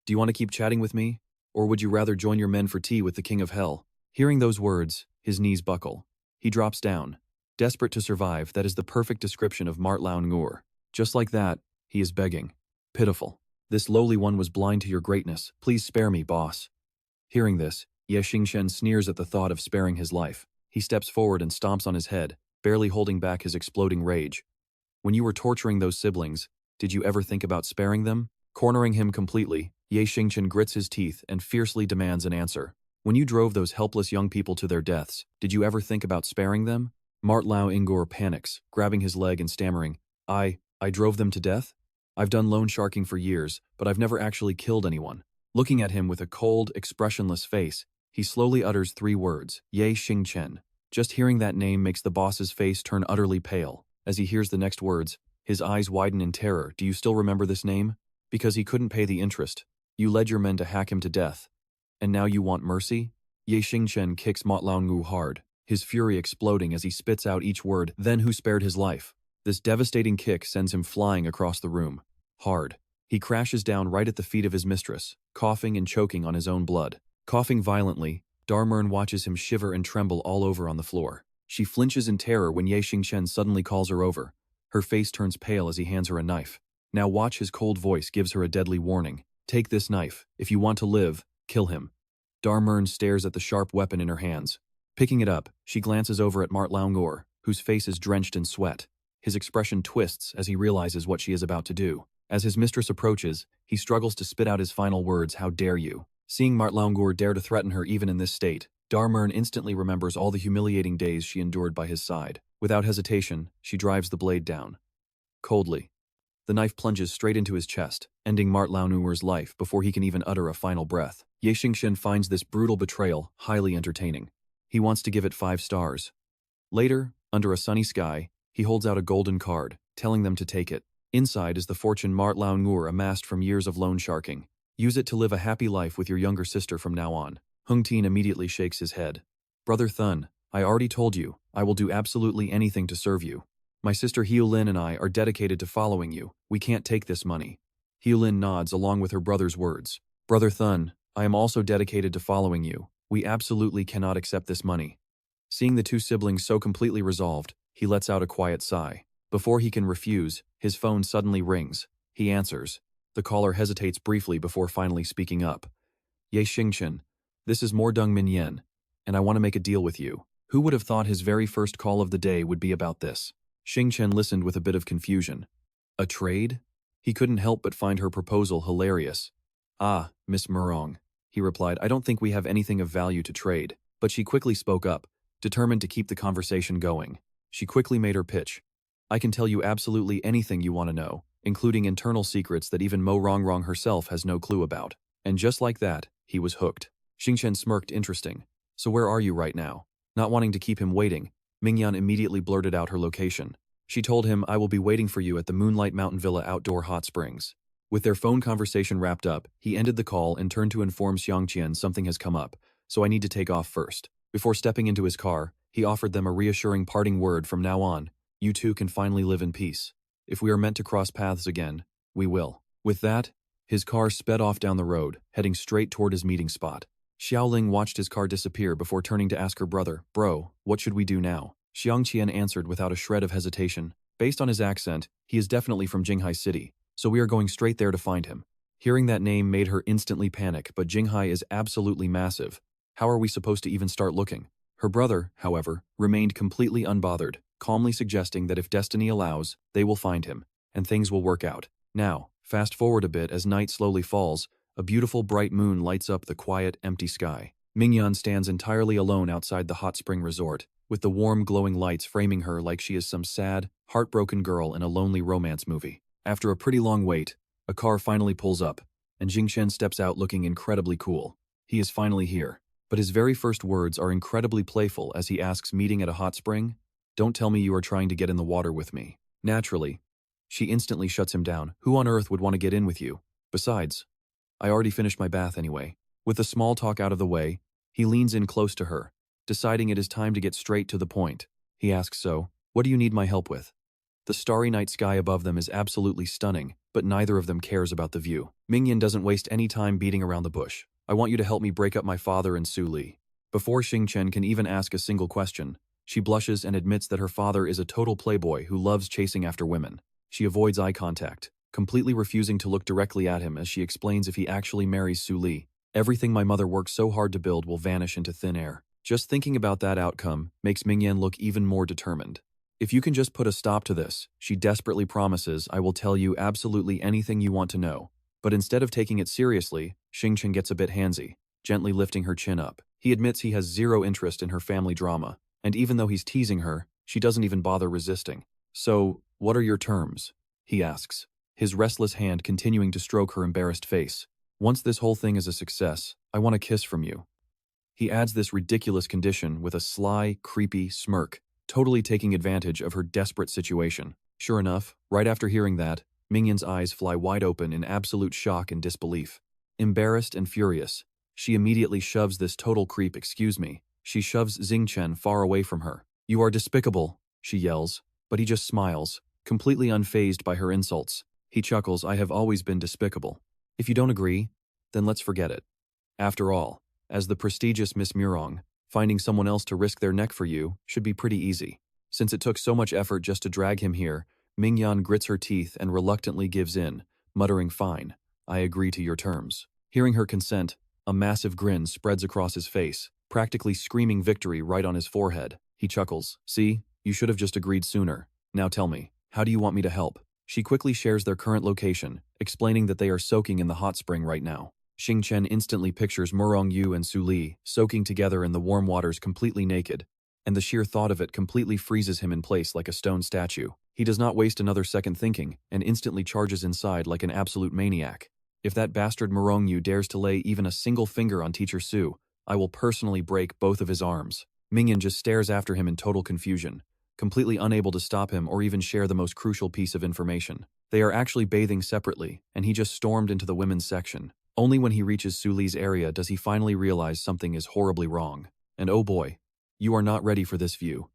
[SPEAKER 1] Do you want to keep chatting with me? Or would you rather join your men for tea with the King of Hell? Hearing those words, his knees buckle. He drops down. Desperate to survive, that is the perfect description of Mart Launangur. Just like that, he is begging. Pitiful. This lowly one was blind to your greatness. Please spare me, boss. Hearing this, Ye Xingchen sneers at the thought of sparing his life. He steps forward and stomps on his head, barely holding back his exploding rage. When you were torturing those siblings, did you ever think about sparing them? Cornering him completely, Ye Xingchen grits his teeth and fiercely demands an answer. When you drove those helpless young people to their deaths, did you ever think about sparing them? Mart Launangur panics, grabbing his leg and stammering, I drove them to death? I've done loan sharking for years, but I've never actually killed anyone. Looking at him with a cold, expressionless face, he slowly utters 3 words, Ye Xingchen. Just hearing that name makes the boss's face turn utterly pale. As he hears the next words, his eyes widen in terror. Do you still remember this name? Because he couldn't pay the interest. You led your men to hack him to death. And now you want mercy? Ye Xingchen kicks Mart Launangur hard, his fury exploding as he spits out each word, then who spared his life? This devastating kick sends him flying across the room. Hard. He crashes down right at the feet of his mistress, coughing and choking on his own blood. Coughing violently, Darmern watches him shiver and tremble all over on the floor. She flinches in terror when Ye Xingchen suddenly calls her over. Her face turns pale as he hands her a knife. Now watch, his cold voice gives her a deadly warning. Take this knife. If you want to live, kill him. Darmern stares at the sharp weapon in her hands. Picking it up, she glances over at Mart Launangur, whose face is drenched in sweat. His expression twists as he realizes what she is about to do. As his mistress approaches, he struggles to spit out his final words, how dare you. Seeing Mart Launangur dare to threaten her even in this state, Darmern instantly remembers all the humiliating days she endured by his side. Without hesitation, she drives the blade down. Coldly, the knife plunges straight into his chest, ending Mart Launangur's life before he can even utter a final breath. Ye Xingchen finds this brutal betrayal highly entertaining. He wants to give it 5 stars. Later, under a sunny sky, he holds out a golden card, telling them to take it. Inside is the fortune Mart Launangur amassed from years of loan sharking. Use it to live a happy life with your younger sister from now on. Hung Tin immediately shakes his head. Brother Thun, I already told you, I will do absolutely anything to serve you. My sister Heolin and I are dedicated to following you. We can't take this money. Heolin nods along with her brother's words. Brother Thun, I am also dedicated to following you. We absolutely cannot accept this money. Seeing the 2 siblings so completely resolved, he lets out a quiet sigh. Before he can refuse, his phone suddenly rings. He answers. The caller hesitates briefly before finally speaking up. Ye Xingchen, this is Mordung Minyan, and I want to make a deal with you. Who would have thought his very first call of the day would be about this? Xingchen listened with a bit of confusion. A trade? He couldn't help but find her proposal hilarious. Ah, Miss Murong, he replied, I don't think we have anything of value to trade. But she quickly spoke up, determined to keep the conversation going. She quickly made her pitch. I can tell you absolutely anything you want to know, including internal secrets that even Mo Rongrong herself has no clue about. And just like that, he was hooked. Xingchen smirked, interesting. So where are you right now? Not wanting to keep him waiting, Mingyan immediately blurted out her location. She told him, I will be waiting for you at the Moonlight Mountain Villa outdoor hot springs. With their phone conversation wrapped up, he ended the call and turned to inform Xiangqian something has come up, so I need to take off first. Before stepping into his car, he offered them a reassuring parting word. From now on, you 2 can finally live in peace. If we are meant to cross paths again, we will. With that, his car sped off down the road, heading straight toward his meeting spot. Xiaoling watched his car disappear before turning to ask her brother, Bro, what should we do now? Xiangqian answered without a shred of hesitation. Based on his accent, he is definitely from Jinghai City, so we are going straight there to find him. Hearing that name made her instantly panic, but Jinghai is absolutely massive. How are we supposed to even start looking? Her brother, however, remained completely unbothered, calmly suggesting that if destiny allows, they will find him, and things will work out. Now, fast forward a bit as night slowly falls, a beautiful bright moon lights up the quiet, empty sky. Mingyan stands entirely alone outside the hot spring resort, with the warm glowing lights framing her like she is some sad, heartbroken girl in a lonely romance movie. After a pretty long wait, a car finally pulls up, and Xingchen steps out looking incredibly cool. He is finally here. But his very first words are incredibly playful as he asks, meeting at a hot spring? Don't tell me you are trying to get in the water with me. Naturally, she instantly shuts him down. Who on earth would want to get in with you? Besides, I already finished my bath anyway. With the small talk out of the way, he leans in close to her, deciding it is time to get straight to the point. He asks, so, what do you need my help with? The starry night sky above them is absolutely stunning, but neither of them cares about the view. Mingyan doesn't waste any time beating around the bush. I want you to help me break up my father and Su Li. Before Xingchen can even ask a single question, she blushes and admits that her father is a total playboy who loves chasing after women. She avoids eye contact, completely refusing to look directly at him as she explains if he actually marries Su Li, everything my mother worked so hard to build will vanish into thin air. Just thinking about that outcome makes Mingyan look even more determined. If you can just put a stop to this, she desperately promises, I will tell you absolutely anything you want to know. But instead of taking it seriously, Xingchen gets a bit handsy, gently lifting her chin up. He admits he has zero interest in her family drama, and even though he's teasing her, she doesn't even bother resisting. So, what are your terms? He asks, his restless hand continuing to stroke her embarrassed face. Once this whole thing is a success, I want a kiss from you. He adds this ridiculous condition with a sly, creepy smirk, totally taking advantage of her desperate situation. Sure enough, right after hearing that, Mingyan's eyes fly wide open in absolute shock and disbelief. Embarrassed and furious, she immediately shoves this total creep, she shoves Xingchen far away from her. You are despicable, she yells, but he just smiles, completely unfazed by her insults. He chuckles, I have always been despicable. If you don't agree, then let's forget it. After all, as the prestigious Miss Murong, finding someone else to risk their neck for you should be pretty easy. Since it took so much effort just to drag him here, Mingyan grits her teeth and reluctantly gives in, muttering, fine, I agree to your terms. Hearing her consent, a massive grin spreads across his face, practically screaming victory right on his forehead. He chuckles, see, you should have just agreed sooner. Now tell me, how do you want me to help? She quickly shares their current location, explaining that they are soaking in the hot spring right now. Xingchen instantly pictures Murong Yu and Su Li soaking together in the warm waters completely naked, and the sheer thought of it completely freezes him in place like a stone statue. He does not waste another second thinking, and instantly charges inside like an absolute maniac. If that bastard Murong Yu dares to lay even a single finger on Teacher Su, I will personally break both of his arms. Mingyan just stares after him in total confusion, completely unable to stop him or even share the most crucial piece of information. They are actually bathing separately, and he just stormed into the women's section. Only when he reaches Su Li's area does he finally realize something is horribly wrong. And oh boy, you are not ready for this view.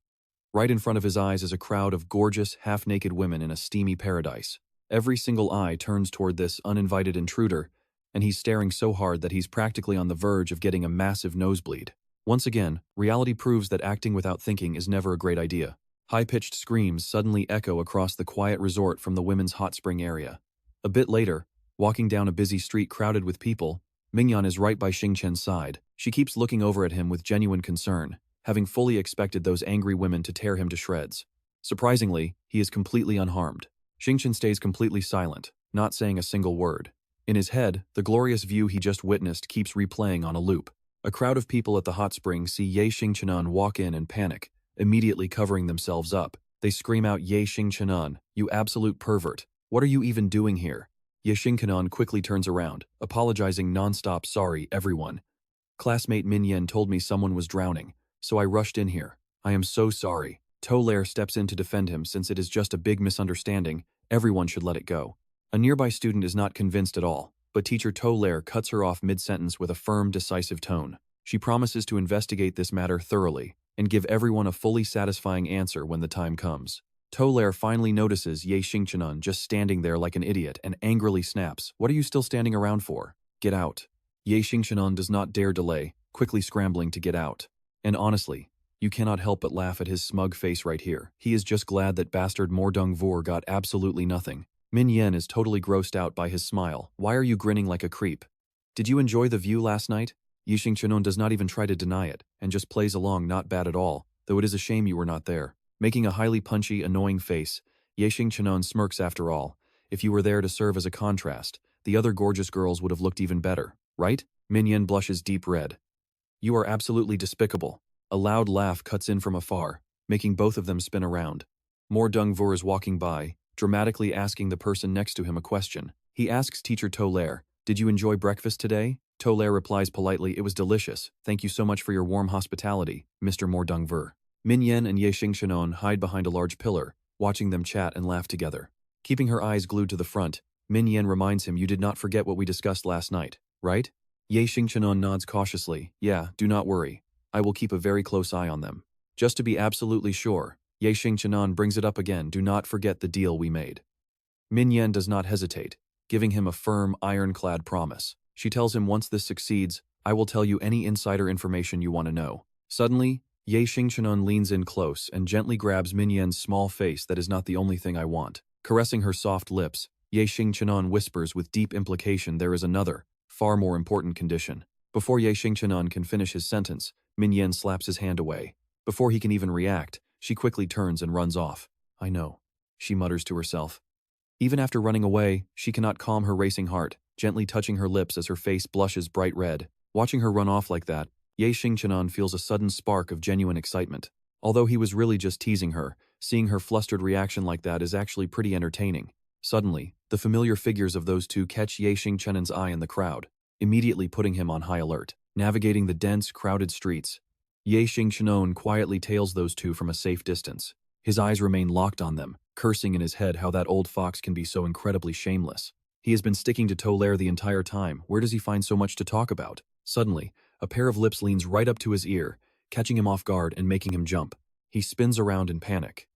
[SPEAKER 1] Right in front of his eyes is a crowd of gorgeous, half-naked women in a steamy paradise. Every single eye turns toward this uninvited intruder, and he's staring so hard that he's practically on the verge of getting a massive nosebleed. Once again, reality proves that acting without thinking is never a great idea. High-pitched screams suddenly echo across the quiet resort from the women's hot spring area. A bit later, walking down a busy street crowded with people, Mingyan is right by Xingchen's side. She keeps looking over at him with genuine concern, having fully expected those angry women to tear him to shreds. Surprisingly, he is completely unharmed. Xingchen stays completely silent, not saying a single word. In his head, the glorious view he just witnessed keeps replaying on a loop. A crowd of people at the hot spring see Ye Xingchenan walk in and panic, immediately covering themselves up. They scream out, Ye Xingchenan, you absolute pervert. What are you even doing here? Ye Xingchenan quickly turns around, apologizing non-stop, sorry, everyone. Classmate Min Yen told me someone was drowning, so I rushed in here. I am so sorry. To Lair steps in to defend him since it is just a big misunderstanding, everyone should let it go. A nearby student is not convinced at all, but teacher To Lair cuts her off mid-sentence with a firm, decisive tone. She promises to investigate this matter thoroughly and give everyone a fully satisfying answer when the time comes. To Lair finally notices Ye Xingchenan just standing there like an idiot and angrily snaps, what are you still standing around for? Get out. Ye Xingchenan does not dare delay, quickly scrambling to get out. And honestly, you cannot help but laugh at his smug face right here. He is just glad that bastard Mordung Vor got absolutely nothing. Min Yen is totally grossed out by his smile. Why are you grinning like a creep? Did you enjoy the view last night? Ye Xingchenan does not even try to deny it, and just plays along, not bad at all, though it is a shame you were not there. Making a highly punchy, annoying face, Ye Xingchenan smirks after all. If you were there to serve as a contrast, the other gorgeous girls would have looked even better, right? Min Yen blushes deep red. You are absolutely despicable. A loud laugh cuts in from afar, making both of them spin around. Mordung Vor is walking by, dramatically asking the person next to him a question. He asks teacher To Lair, did you enjoy breakfast today? To Lair replies politely, it was delicious. Thank you so much for your warm hospitality, Mr. Mordung Vor. Min Yen and Ye Xingchenan hide behind a large pillar, watching them chat and laugh together. Keeping her eyes glued to the front, Min Yen reminds him, you did not forget what we discussed last night, right? Ye Xingchen nods cautiously. Yeah, do not worry. I will keep a very close eye on them. Just to be absolutely sure, Ye Xingchen brings it up again. Do not forget the deal we made. Min Yan does not hesitate, giving him a firm, ironclad promise. She tells him once this succeeds, I will tell you any insider information you want to know. Suddenly, Ye Xingchen leans in close and gently grabs Min Yan's small face. That is not the only thing I want. Caressing her soft lips, Ye Xingchen whispers with deep implication there is another, far more important condition. Before Ye Xingchen can finish his sentence, Min Yan slaps his hand away. Before he can even react, she quickly turns and runs off. I know, she mutters to herself. Even after running away, she cannot calm her racing heart, gently touching her lips as her face blushes bright red. Watching her run off like that, Ye Xingchen feels a sudden spark of genuine excitement. Although he was really just teasing her, seeing her flustered reaction like that is actually pretty entertaining. Suddenly, the familiar figures of those two catch Ye Xingchen's eye in the crowd, immediately putting him on high alert. Navigating the dense, crowded streets, Ye Xingchen quietly tails those two from a safe distance. His eyes remain locked on them, cursing in his head how that old fox can be so incredibly shameless. He has been sticking to Tolaire the entire time. Where does he find so much to talk about? Suddenly, a pair of lips leans right up to his ear, catching him off guard and making him jump. He spins around in panic.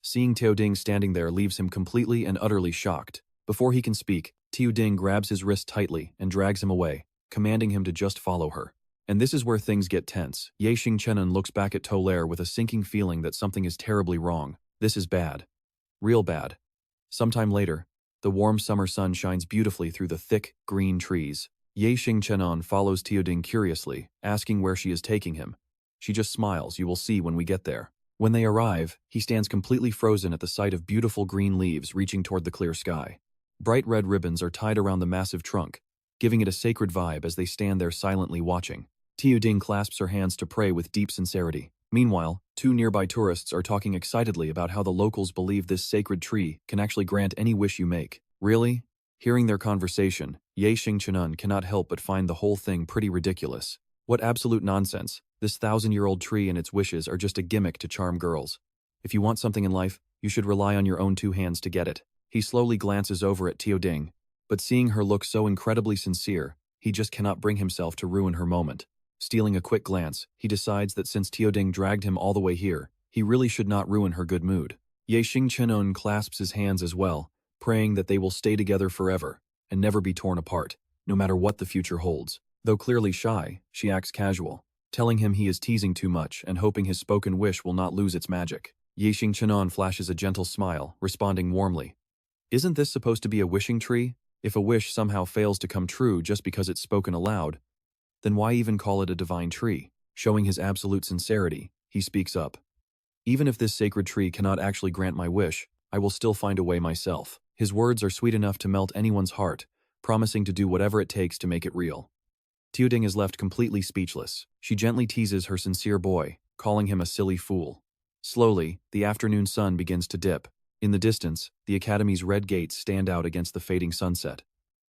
[SPEAKER 1] Seeing Teo Ding standing there leaves him completely and utterly shocked. Before he can speak, Teo Ding grabs his wrist tightly and drags him away, commanding him to just follow her. And this is where things get tense. Ye Xingchen looks back at Tolaire with a sinking feeling that something is terribly wrong. This is bad. Real bad. Sometime later, the warm summer sun shines beautifully through the thick, green trees. Ye Xingchen follows Teo Ding curiously, asking where she is taking him. She just smiles. You will see when we get there. When they arrive, he stands completely frozen at the sight of beautiful green leaves reaching toward the clear sky. Bright red ribbons are tied around the massive trunk, giving it a sacred vibe as they stand there silently watching. Teo Ding clasps her hands to pray with deep sincerity. Meanwhile, two nearby tourists are talking excitedly about how the locals believe this sacred tree can actually grant any wish you make. Really? Hearing their conversation, Ye Xingchen cannot help but find the whole thing pretty ridiculous. What absolute nonsense. This 1,000-year-old tree and its wishes are just a gimmick to charm girls. If you want something in life, you should rely on your own two hands to get it. He slowly glances over at Teo Ding, but seeing her look so incredibly sincere, he just cannot bring himself to ruin her moment. Stealing a quick glance, he decides that since Teo Ding dragged him all the way here, he really should not ruin her good mood. Ye Xingchen clasps his hands as well, praying that they will stay together forever and never be torn apart, no matter what the future holds. Though clearly shy, she acts casual, telling him he is teasing too much and hoping his spoken wish will not lose its magic. Ye Xingchen flashes a gentle smile, responding warmly. Isn't this supposed to be a wishing tree? If a wish somehow fails to come true just because it's spoken aloud, then why even call it a divine tree? Showing his absolute sincerity, he speaks up. Even if this sacred tree cannot actually grant my wish, I will still find a way myself. His words are sweet enough to melt anyone's heart, promising to do whatever it takes to make it real. Teo Ding is left completely speechless. She gently teases her sincere boy, calling him a silly fool. Slowly, the afternoon sun begins to dip. In the distance, the academy's red gates stand out against the fading sunset.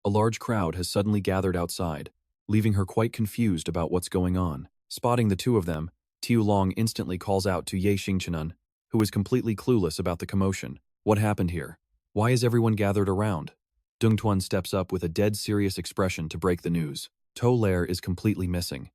[SPEAKER 1] A large crowd has suddenly gathered outside, leaving her quite confused about what's going on. Spotting the two of them, Yunlong instantly calls out to Ye Xingchen, who is completely clueless about the commotion. What happened here? Why is everyone gathered around? Dung Tuan steps up with a dead serious expression to break the news. Tolaire is completely missing.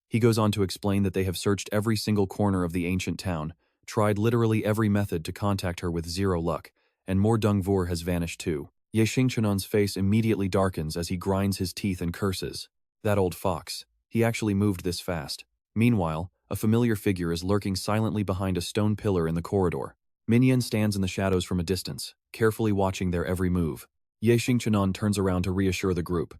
[SPEAKER 1] He goes on to explain that they have searched every single corner of the ancient town, tried literally every method to contact her with zero luck, and more Dongvor has vanished too. Ye Xingchen's face immediately darkens as he grinds his teeth and curses. That old fox. He actually moved this fast. Meanwhile, a familiar figure is lurking silently behind a stone pillar in the corridor. Min Yan stands in the shadows from a distance, carefully watching their every move. Ye Xingchen turns around to reassure the group.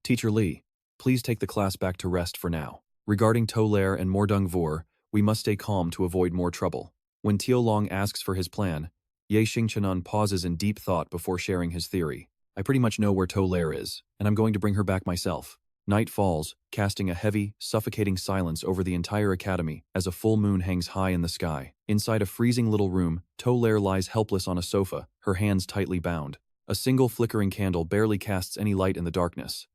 [SPEAKER 1] Teacher Li, please take the class back to rest for now. Regarding Tolaire and Mordungvor, we must stay calm to avoid more trouble. When Yunlong asks for his plan, Ye Xingchen pauses in deep thought before sharing his theory. I pretty much know where Tolaire is, and I'm going to bring her back myself. Night falls, casting a heavy, suffocating silence over the entire academy as a full moon hangs high in the sky. Inside a freezing little room, Tolaire lies helpless on a sofa, her hands tightly bound. A single flickering candle barely casts any light in the darkness.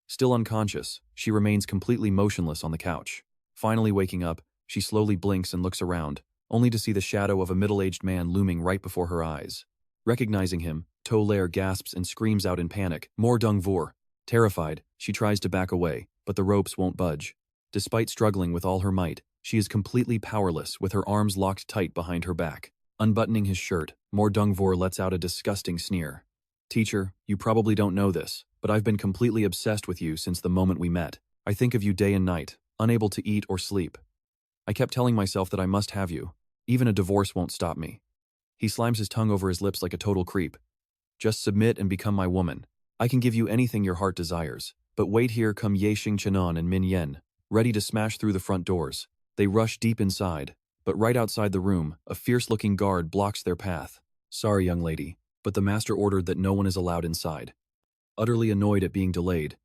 [SPEAKER 1] Still unconscious, she remains completely motionless on the couch. Finally waking up, she slowly blinks and looks around, only to see the shadow of a middle-aged man looming right before her eyes. Recognizing him, Tolaire gasps and screams out in panic, "More Dongvor!" Terrified, she tries to back away, but the ropes won't budge. Despite struggling with all her might, she is completely powerless with her arms locked tight behind her back. Unbuttoning his shirt, Dongvor lets out a disgusting sneer. Teacher, you probably don't know this, but I've been completely obsessed with you since the moment we met. I think of you day and night, unable to eat or sleep. I kept telling myself that I must have you. Even a divorce won't stop me. He slimes his tongue over his lips like a total creep. Just submit and become my woman. I can give you anything your heart desires. But wait, here come Ye Xingchen and Min Yen, ready to smash through the front doors. They rush deep inside, but right outside the room, a fierce-looking guard blocks their path. Sorry, young lady, but the master ordered that no one is allowed inside. Utterly annoyed at being delayed,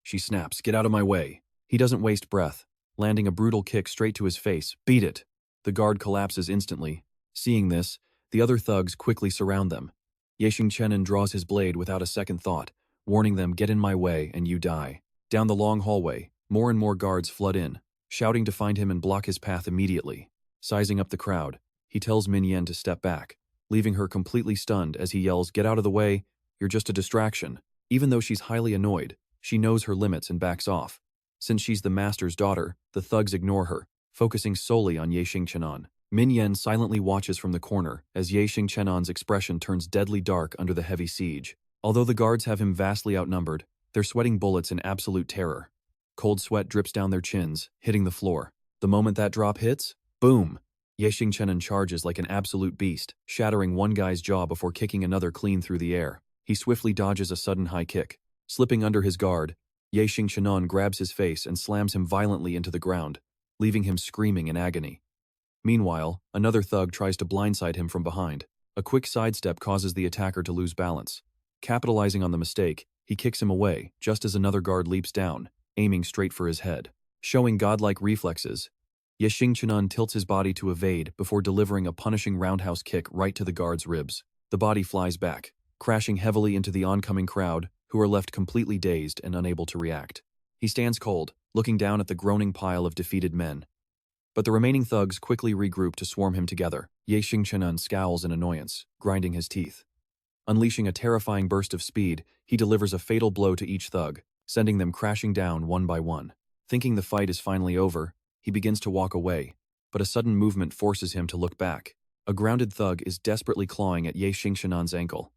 [SPEAKER 1] she snaps, "Get out of my way." He doesn't waste breath, landing a brutal kick straight to his face. "Beat it." The guard collapses instantly. Seeing this, the other thugs quickly surround them. Ye Xingchen draws his blade without a second thought, warning them, "Get in my way and you die." Down the long hallway, more and more guards flood in, shouting to find him and block his path immediately. Sizing up the crowd, he tells Min Yen to step back, leaving her completely stunned as he yells, "Get out of the way, you're just a distraction." Even though she's highly annoyed, she knows her limits and backs off. Since she's the master's daughter, the thugs ignore her, focusing solely on Ye Xingchen. Min Yen silently watches from the corner as Ye Xingchen's expression turns deadly dark under the heavy siege. Although the guards have him vastly outnumbered, they're sweating bullets in absolute terror. Cold sweat drips down their chins, hitting the floor. The moment that drop hits, boom! Ye Xingchen charges like an absolute beast, shattering one guy's jaw before kicking another clean through the air. He swiftly dodges a sudden high kick. Slipping under his guard, Ye Xingchen grabs his face and slams him violently into the ground, leaving him screaming in agony. Meanwhile, another thug tries to blindside him from behind. A quick sidestep causes the attacker to lose balance. Capitalizing on the mistake, he kicks him away just as another guard leaps down, aiming straight for his head. Showing godlike reflexes, Ye Xingchen tilts his body to evade before delivering a punishing roundhouse kick right to the guard's ribs. The body flies back, crashing heavily into the oncoming crowd, who are left completely dazed and unable to react. He stands cold, looking down at the groaning pile of defeated men. But the remaining thugs quickly regroup to swarm him together. Ye Xingchen scowls in annoyance, grinding his teeth. Unleashing a terrifying burst of speed, he delivers a fatal blow to each thug, sending them crashing down one by one. Thinking the fight is finally over, he begins to walk away, but a sudden movement forces him to look back. A grounded thug is desperately clawing at Ye Xingchen's ankle.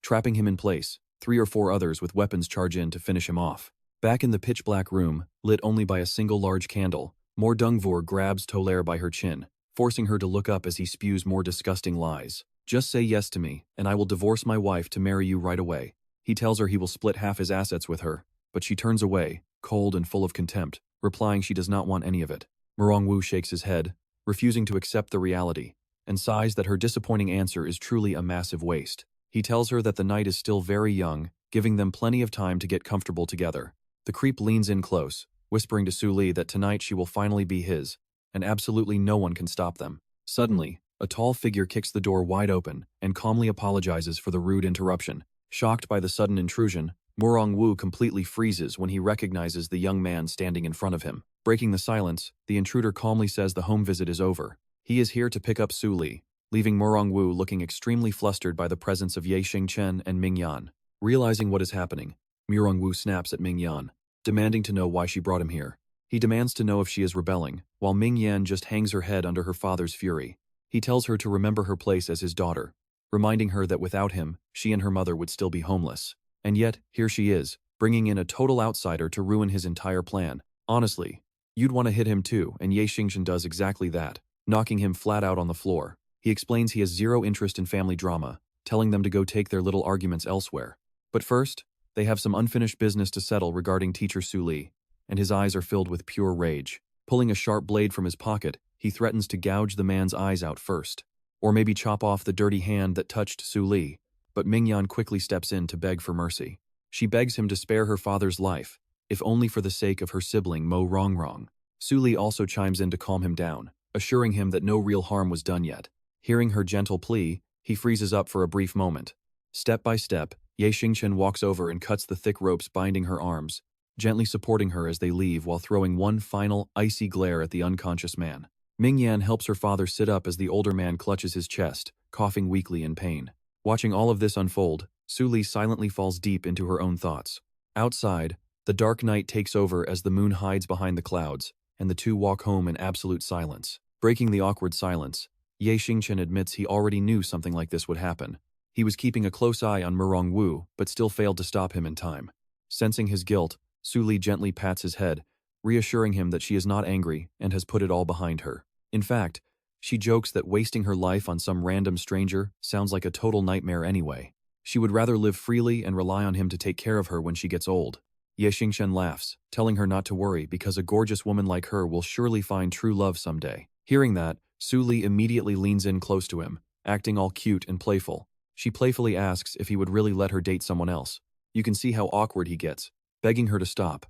[SPEAKER 1] Trapping him in place, 3 or 4 others with weapons charge in to finish him off. Back in the pitch-black room, lit only by a single large candle, Dongvor grabs Tolaire by her chin, forcing her to look up as he spews more disgusting lies. "Just say yes to me, and I will divorce my wife to marry you right away." He tells her he will split half his assets with her, but she turns away, cold and full of contempt, replying she does not want any of it. Wu shakes his head, refusing to accept the reality, and sighs that her disappointing answer is truly a massive waste. He tells her that the night is still very young, giving them plenty of time to get comfortable together. The creep leans in close, whispering to Su Li that tonight she will finally be his, and absolutely no one can stop them. Suddenly, a tall figure kicks the door wide open and calmly apologizes for the rude interruption. Shocked by the sudden intrusion, Wu completely freezes when he recognizes the young man standing in front of him. Breaking the silence, the intruder calmly says the home visit is over. He is here to pick up Su Li, leaving Wu looking extremely flustered by the presence of Ye Xingchen and Ming Yan. Realizing what is happening, Wu snaps at Ming Yan, demanding to know why she brought him here. He demands to know if she is rebelling, while Ming Yan just hangs her head under her father's fury. He tells her to remember her place as his daughter, reminding her that without him, she and her mother would still be homeless. And yet, here she is, bringing in a total outsider to ruin his entire plan. Honestly, you'd want to hit him too, and Ye Xingchen does exactly that, knocking him flat out on the floor. He explains he has zero interest in family drama, telling them to go take their little arguments elsewhere. But first, they have some unfinished business to settle regarding teacher Su Li, and his eyes are filled with pure rage. Pulling a sharp blade from his pocket, he threatens to gouge the man's eyes out first, or maybe chop off the dirty hand that touched Su Li. But Ming Yan quickly steps in to beg for mercy. She begs him to spare her father's life, if only for the sake of her sibling Mo Rongrong. Su Li also chimes in to calm him down, assuring him that no real harm was done yet. Hearing her gentle plea, he freezes up for a brief moment. Step by step, Ye Xingchen walks over and cuts the thick ropes binding her arms, gently supporting her as they leave while throwing one final, icy glare at the unconscious man. Ming Yan helps her father sit up as the older man clutches his chest, coughing weakly in pain. Watching all of this unfold, Su Li silently falls deep into her own thoughts. Outside, the dark night takes over as the moon hides behind the clouds, and the two walk home in absolute silence. Breaking the awkward silence, Xingchen admits he already knew something like this would happen. He was keeping a close eye on Wu, but still failed to stop him in time. Sensing his guilt, Su Li gently pats his head, reassuring him that she is not angry and has put it all behind her. In fact, she jokes that wasting her life on some random stranger sounds like a total nightmare anyway. She would rather live freely and rely on him to take care of her when she gets old. Xingchen laughs, telling her not to worry because a gorgeous woman like her will surely find true love someday. Hearing that, Su Li immediately leans in close to him, acting all cute and playful. She playfully asks if he would really let her date someone else. You can see how awkward he gets, begging her to stop.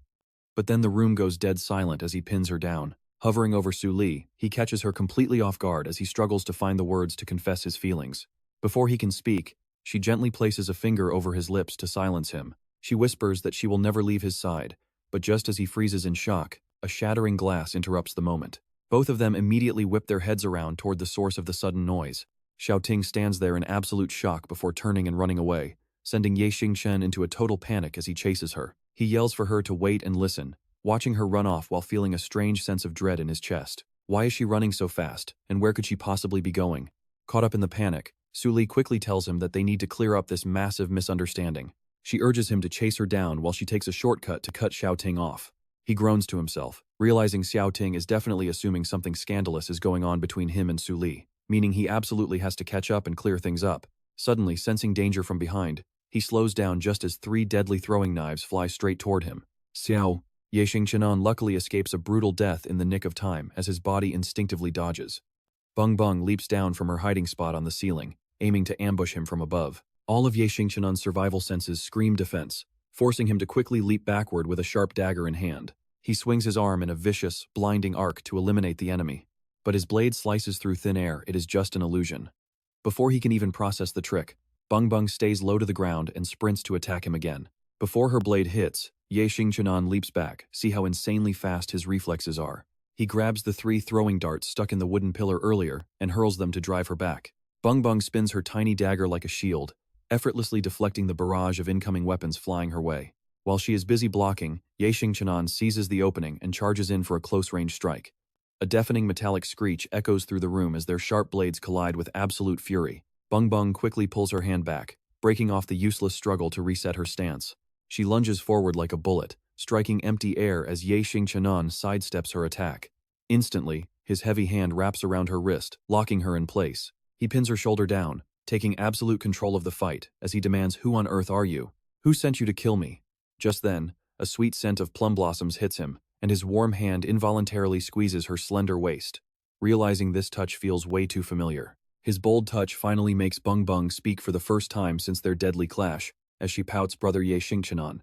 [SPEAKER 1] But then the room goes dead silent as he pins her down. Hovering over Su Li, he catches her completely off guard as he struggles to find the words to confess his feelings. Before he can speak, she gently places a finger over his lips to silence him. She whispers that she will never leave his side, but just as he freezes in shock, a shattering glass interrupts the moment. Both of them immediately whip their heads around toward the source of the sudden noise. Xiaoting stands there in absolute shock before turning and running away, sending Xingchen into a total panic as he chases her. He yells for her to wait and listen, watching her run off while feeling a strange sense of dread in his chest. Why is she running so fast, and where could she possibly be going? Caught up in the panic, Su Li quickly tells him that they need to clear up this massive misunderstanding. She urges him to chase her down while she takes a shortcut to cut Xiaoting off. He groans to himself, realizing Xiaoting is definitely assuming something scandalous is going on between him and Su Li, meaning he absolutely has to catch up and clear things up. Suddenly, sensing danger from behind, he slows down just as 3 deadly throwing knives fly straight toward him. Xiao, Xingchen luckily escapes a brutal death in the nick of time as his body instinctively dodges. Bung Bung leaps down from her hiding spot on the ceiling, aiming to ambush him from above. All of Xingchen's survival senses scream defense, forcing him to quickly leap backward with a sharp dagger in hand. He swings his arm in a vicious, blinding arc to eliminate the enemy. But his blade slices through thin air, it is just an illusion. Before he can even process the trick, Bung Bung stays low to the ground and sprints to attack him again. Before her blade hits, Xingchen leaps back, see how insanely fast his reflexes are. He grabs the 3 throwing darts stuck in the wooden pillar earlier and hurls them to drive her back. Bung Bung spins her tiny dagger like a shield, effortlessly deflecting the barrage of incoming weapons flying her way. While she is busy blocking, Xingchen seizes the opening and charges in for a close-range strike. A deafening metallic screech echoes through the room as their sharp blades collide with absolute fury. Bung Bung quickly pulls her hand back, breaking off the useless struggle to reset her stance. She lunges forward like a bullet, striking empty air as Xingchen sidesteps her attack. Instantly, his heavy hand wraps around her wrist, locking her in place. He pins her shoulder down, taking absolute control of the fight as he demands, "Who on earth are you? Who sent you to kill me?" Just then, a sweet scent of plum blossoms hits him, and his warm hand involuntarily squeezes her slender waist. Realizing this touch feels way too familiar, his bold touch finally makes Bung Bung speak for the first time since their deadly clash, as she pouts Brother Xingchen.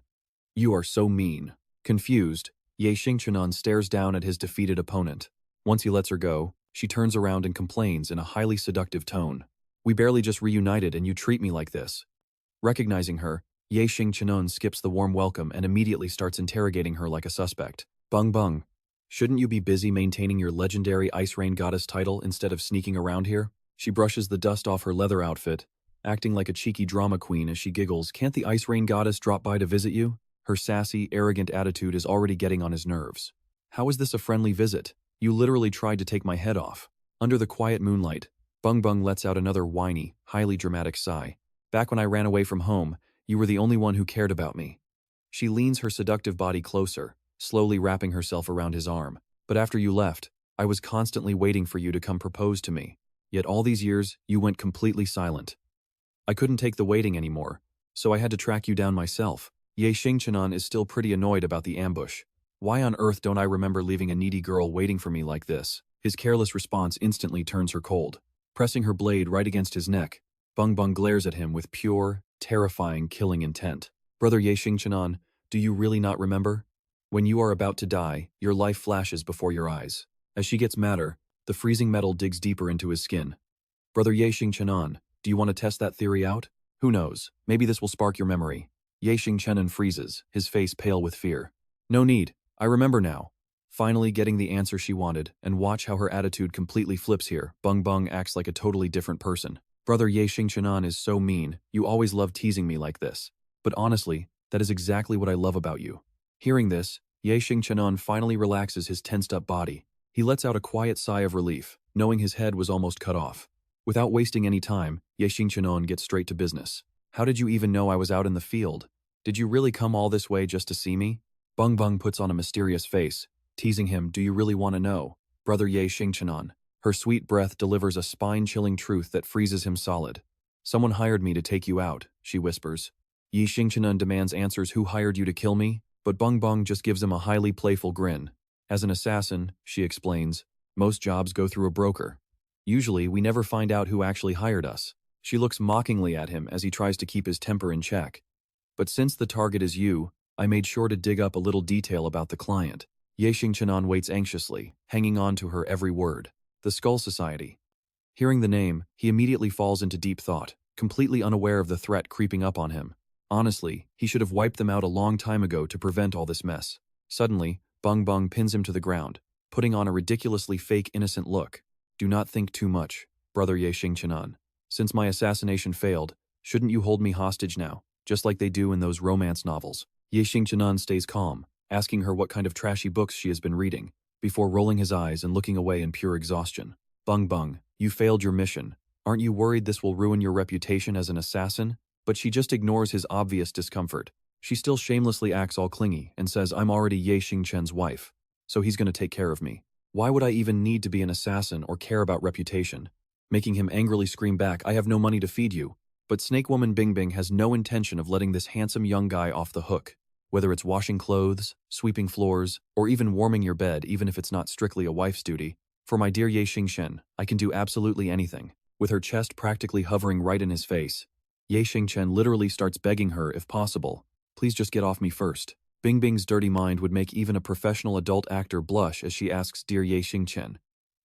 [SPEAKER 1] "You are so mean." Confused, Xingchen stares down at his defeated opponent. Once he lets her go, she turns around and complains in a highly seductive tone. "We barely just reunited and you treat me like this." Recognizing her, Xingchen skips the warm welcome and immediately starts interrogating her like a suspect. "Bung Bung, shouldn't you be busy maintaining your legendary Ice Rain Goddess title instead of sneaking around here?" She brushes the dust off her leather outfit, acting like a cheeky drama queen as she giggles. "Can't the Ice Rain Goddess drop by to visit you?" Her sassy, arrogant attitude is already getting on his nerves. "How is this a friendly visit? You literally tried to take my head off." Under the quiet moonlight, Bung Bung lets out another whiny, highly dramatic sigh. "Back when I ran away from home, you were the only one who cared about me." She leans her seductive body closer, slowly wrapping herself around his arm. "But after you left, I was constantly waiting for you to come propose to me. Yet all these years, you went completely silent. I couldn't take the waiting anymore, so I had to track you down myself." Xingchen is still pretty annoyed about the ambush. "Why on earth don't I remember leaving a needy girl waiting for me like this?" His careless response instantly turns her cold. Pressing her blade right against his neck, Bung Bung glares at him with pure, terrifying killing intent. "Brother Xingchen, do you really not remember? When you are about to die, your life flashes before your eyes." As she gets madder, the freezing metal digs deeper into his skin. "Brother Xingchen, do you want to test that theory out? Who knows, maybe this will spark your memory." Xingchen freezes, his face pale with fear. "No need, I remember now." Finally getting the answer she wanted, and watch how her attitude completely flips here, Bung Bung acts like a totally different person. "Brother Xingchen is so mean, you always love teasing me like this. But honestly, That is exactly what I love about you. Hearing this, Ye Xingchen finally relaxes his tensed-up body. He lets out a quiet sigh of relief, knowing his head was almost cut off. Without wasting any time, Ye Xingchen gets straight to business. How did you even know I was out in the field? Did you really come all this way just to see me? Bung Bung puts on a mysterious face, teasing him, do you really want to know? Brother Ye Xingchen. Her sweet breath delivers a spine-chilling truth that freezes him solid. Someone hired me to take you out, she whispers. Ye Xingchen demands answers, who hired you to kill me? But Bung Bung just gives him a highly playful grin. As an assassin, she explains, most jobs go through a broker. Usually, we never find out who actually hired us. She looks mockingly at him as he tries to keep his temper in check. But since the target is you, I made sure to dig up a little detail about the client. Ye Xingchen waits anxiously, hanging on to her every word. The Skull Society. Hearing the name, he immediately falls into deep thought, completely unaware of the threat creeping up on him. Honestly, he should have wiped them out a long time ago to prevent all this mess. Suddenly, Bung Bung pins him to the ground, putting on a ridiculously fake innocent look. Do not think too much, brother Ye Xingchen. Since my assassination failed, shouldn't you hold me hostage now, just like they do in those romance novels? Ye Xingchen stays calm, asking her what kind of trashy books she has been reading, before rolling his eyes and looking away in pure exhaustion. Bung Bung, you failed your mission. Aren't you worried this will ruin your reputation as an assassin? But she just ignores his obvious discomfort. She still shamelessly acts all clingy and says, I'm already Ye Xingchen's wife, so he's gonna take care of me. Why would I even need to be an assassin or care about reputation? Making him angrily scream back, I have no money to feed you. But Snake Woman Bing Bing has no intention of letting this handsome young guy off the hook. Whether it's washing clothes, sweeping floors, or even warming your bed, even if it's not strictly a wife's duty. For my dear Ye Xingchen, I can do absolutely anything. With her chest practically hovering right in his face, Ye Xingchen literally starts begging her, if possible, please just get off me first. Bing Bing's dirty mind would make even a professional adult actor blush as she asks, dear Ye Xingchen,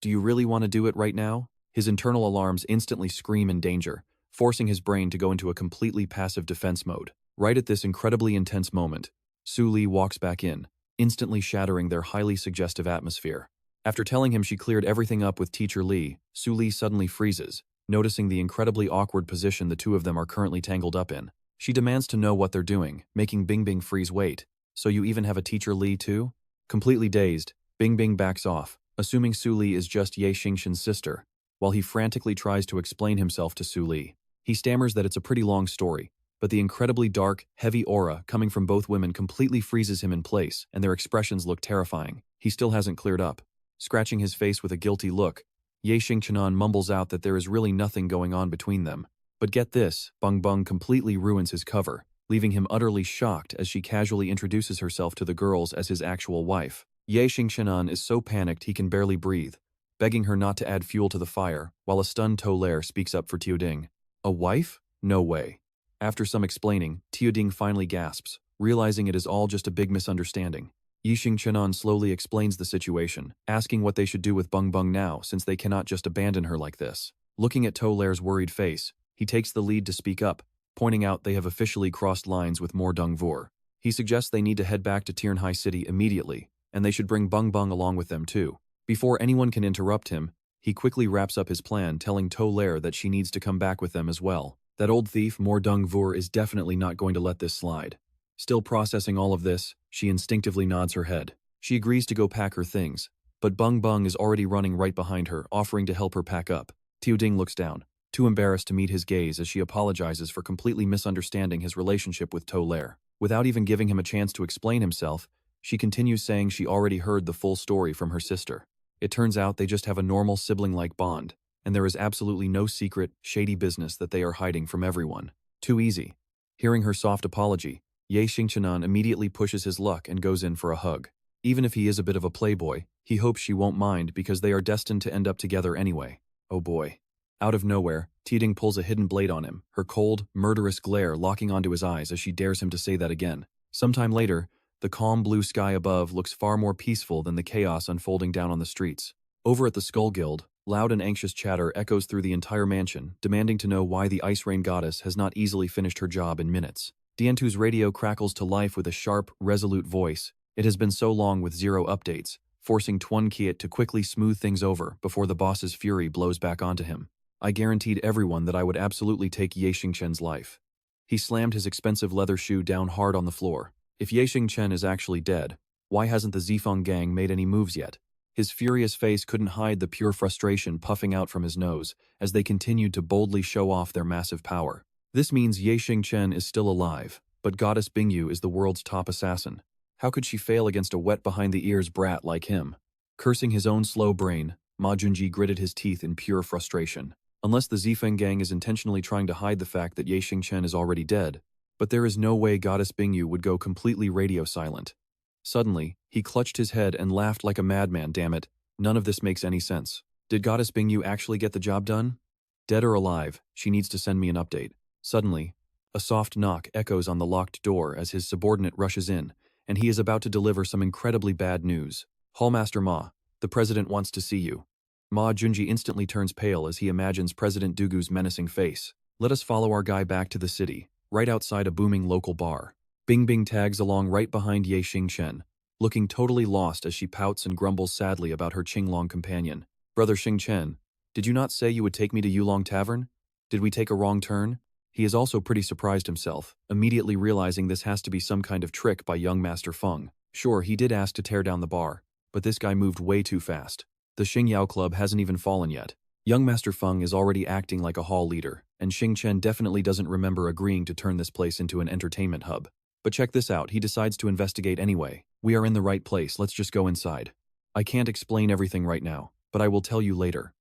[SPEAKER 1] do you really want to do it right now? His internal alarms instantly scream in danger, forcing his brain to go into a completely passive defense mode. Right at this incredibly intense moment, Su Li walks back in, instantly shattering their highly suggestive atmosphere. After telling him she cleared everything up with Teacher Li, Su Li suddenly freezes, noticing the incredibly awkward position the two of them are currently tangled up in. She demands to know what they're doing, making Bing Bing freeze. Wait, so you even have a Teacher Li too? Completely dazed, Bing Bing backs off, assuming Su Li is just Ye Xingchen's sister, while he frantically tries to explain himself to Su Li. He stammers that it's a pretty long story, but the incredibly dark, heavy aura coming from both women completely freezes him in place, and their expressions look terrifying. He still hasn't cleared up. Scratching his face with a guilty look, Ye Xingchen mumbles out that there is really nothing going on between them. But get this, Bung Bung completely ruins his cover, leaving him utterly shocked as she casually introduces herself to the girls as his actual wife. Ye Xingchen is so panicked he can barely breathe, begging her not to add fuel to the fire, while a stunned Tolaire speaks up for Tiuding. A wife? No way. After some explaining, Tiuding finally gasps, realizing it is all just a big misunderstanding. Ye Xingchen slowly explains the situation, asking what they should do with Bung Bung now since they cannot just abandon her like this. Looking at Tolaire's worried face, he takes the lead to speak up, pointing out they have officially crossed lines with more Dongvor. He suggests they need to head back to Jinghai City immediately, and they should bring Bung Bung along with them too. Before anyone can interrupt him, he quickly wraps up his plan, telling Tolaire that she needs to come back with them as well. That old thief Mo Dongvor is definitely not going to let this slide. Still processing all of this, she instinctively nods her head. She agrees to go pack her things, but Bung Bung is already running right behind her, offering to help her pack up. Tiuding looks down, too embarrassed to meet his gaze as she apologizes for completely misunderstanding his relationship with Tolaire. Without even giving him a chance to explain himself, she continues saying she already heard the full story from her sister. It turns out they just have a normal sibling-like bond, and there is absolutely no secret, shady business that they are hiding from everyone. Too easy. Hearing her soft apology, Ye Xingchen immediately pushes his luck and goes in for a hug. Even if he is a bit of a playboy, he hopes she won't mind because they are destined to end up together anyway. Oh boy. Out of nowhere, Tiuding pulls a hidden blade on him, her cold, murderous glare locking onto his eyes as she dares him to say that again. Sometime later, the calm blue sky above looks far more peaceful than the chaos unfolding down on the streets. Over at the Skull Guild, loud and anxious chatter echoes through the entire mansion, demanding to know why the Ice Rain Goddess has not easily finished her job in minutes. Dientu's radio crackles to life with a sharp, resolute voice. It has been so long with zero updates, forcing Tuan Kiet to quickly smooth things over before the boss's fury blows back onto him. I guaranteed everyone that I would absolutely take Ye Xingchen's life. He slammed his expensive leather shoe down hard on the floor. If Ye Xingchen is actually dead, why hasn't the Zifeng gang made any moves yet? His furious face couldn't hide the pure frustration puffing out from his nose as they continued to boldly show off their massive power. This means Ye Xingchen is still alive, but Goddess Bingyu is the world's top assassin. How could she fail against a wet-behind-the-ears brat like him? Cursing his own slow brain, Ma Junji gritted his teeth in pure frustration. Unless the Zifeng gang is intentionally trying to hide the fact that Ye Xingchen is already dead, but there is no way Goddess Bingyu would go completely radio silent. Suddenly, he clutched his head and laughed like a madman. Damn it, none of this makes any sense. Did Goddess Bingyu actually get the job done? Dead or alive, she needs to send me an update. Suddenly, a soft knock echoes on the locked door as his subordinate rushes in, and he is about to deliver some incredibly bad news. Hallmaster Ma, the president wants to see you. Ma Junji instantly turns pale as he imagines President Dugu's menacing face. Let us follow our guy back to the city, right outside a booming local bar. Bing Bing tags along right behind Ye Xingchen, looking totally lost as she pouts and grumbles sadly about her Qinglong companion. Brother Xingchen, did you not say you would take me to Yulong Tavern? Did we take a wrong turn? He is also pretty surprised himself, immediately realizing this has to be some kind of trick by young Master Feng. Sure, he did ask to tear down the bar, but this guy moved way too fast. The Xingyao Club hasn't even fallen yet. Young Master Feng is already acting like a hall leader, and Xingchen definitely doesn't remember agreeing to turn this place into an entertainment hub. But check this out, he decides to investigate anyway. We are in the right place, let's just go inside. I can't explain everything right now, but I will tell you later.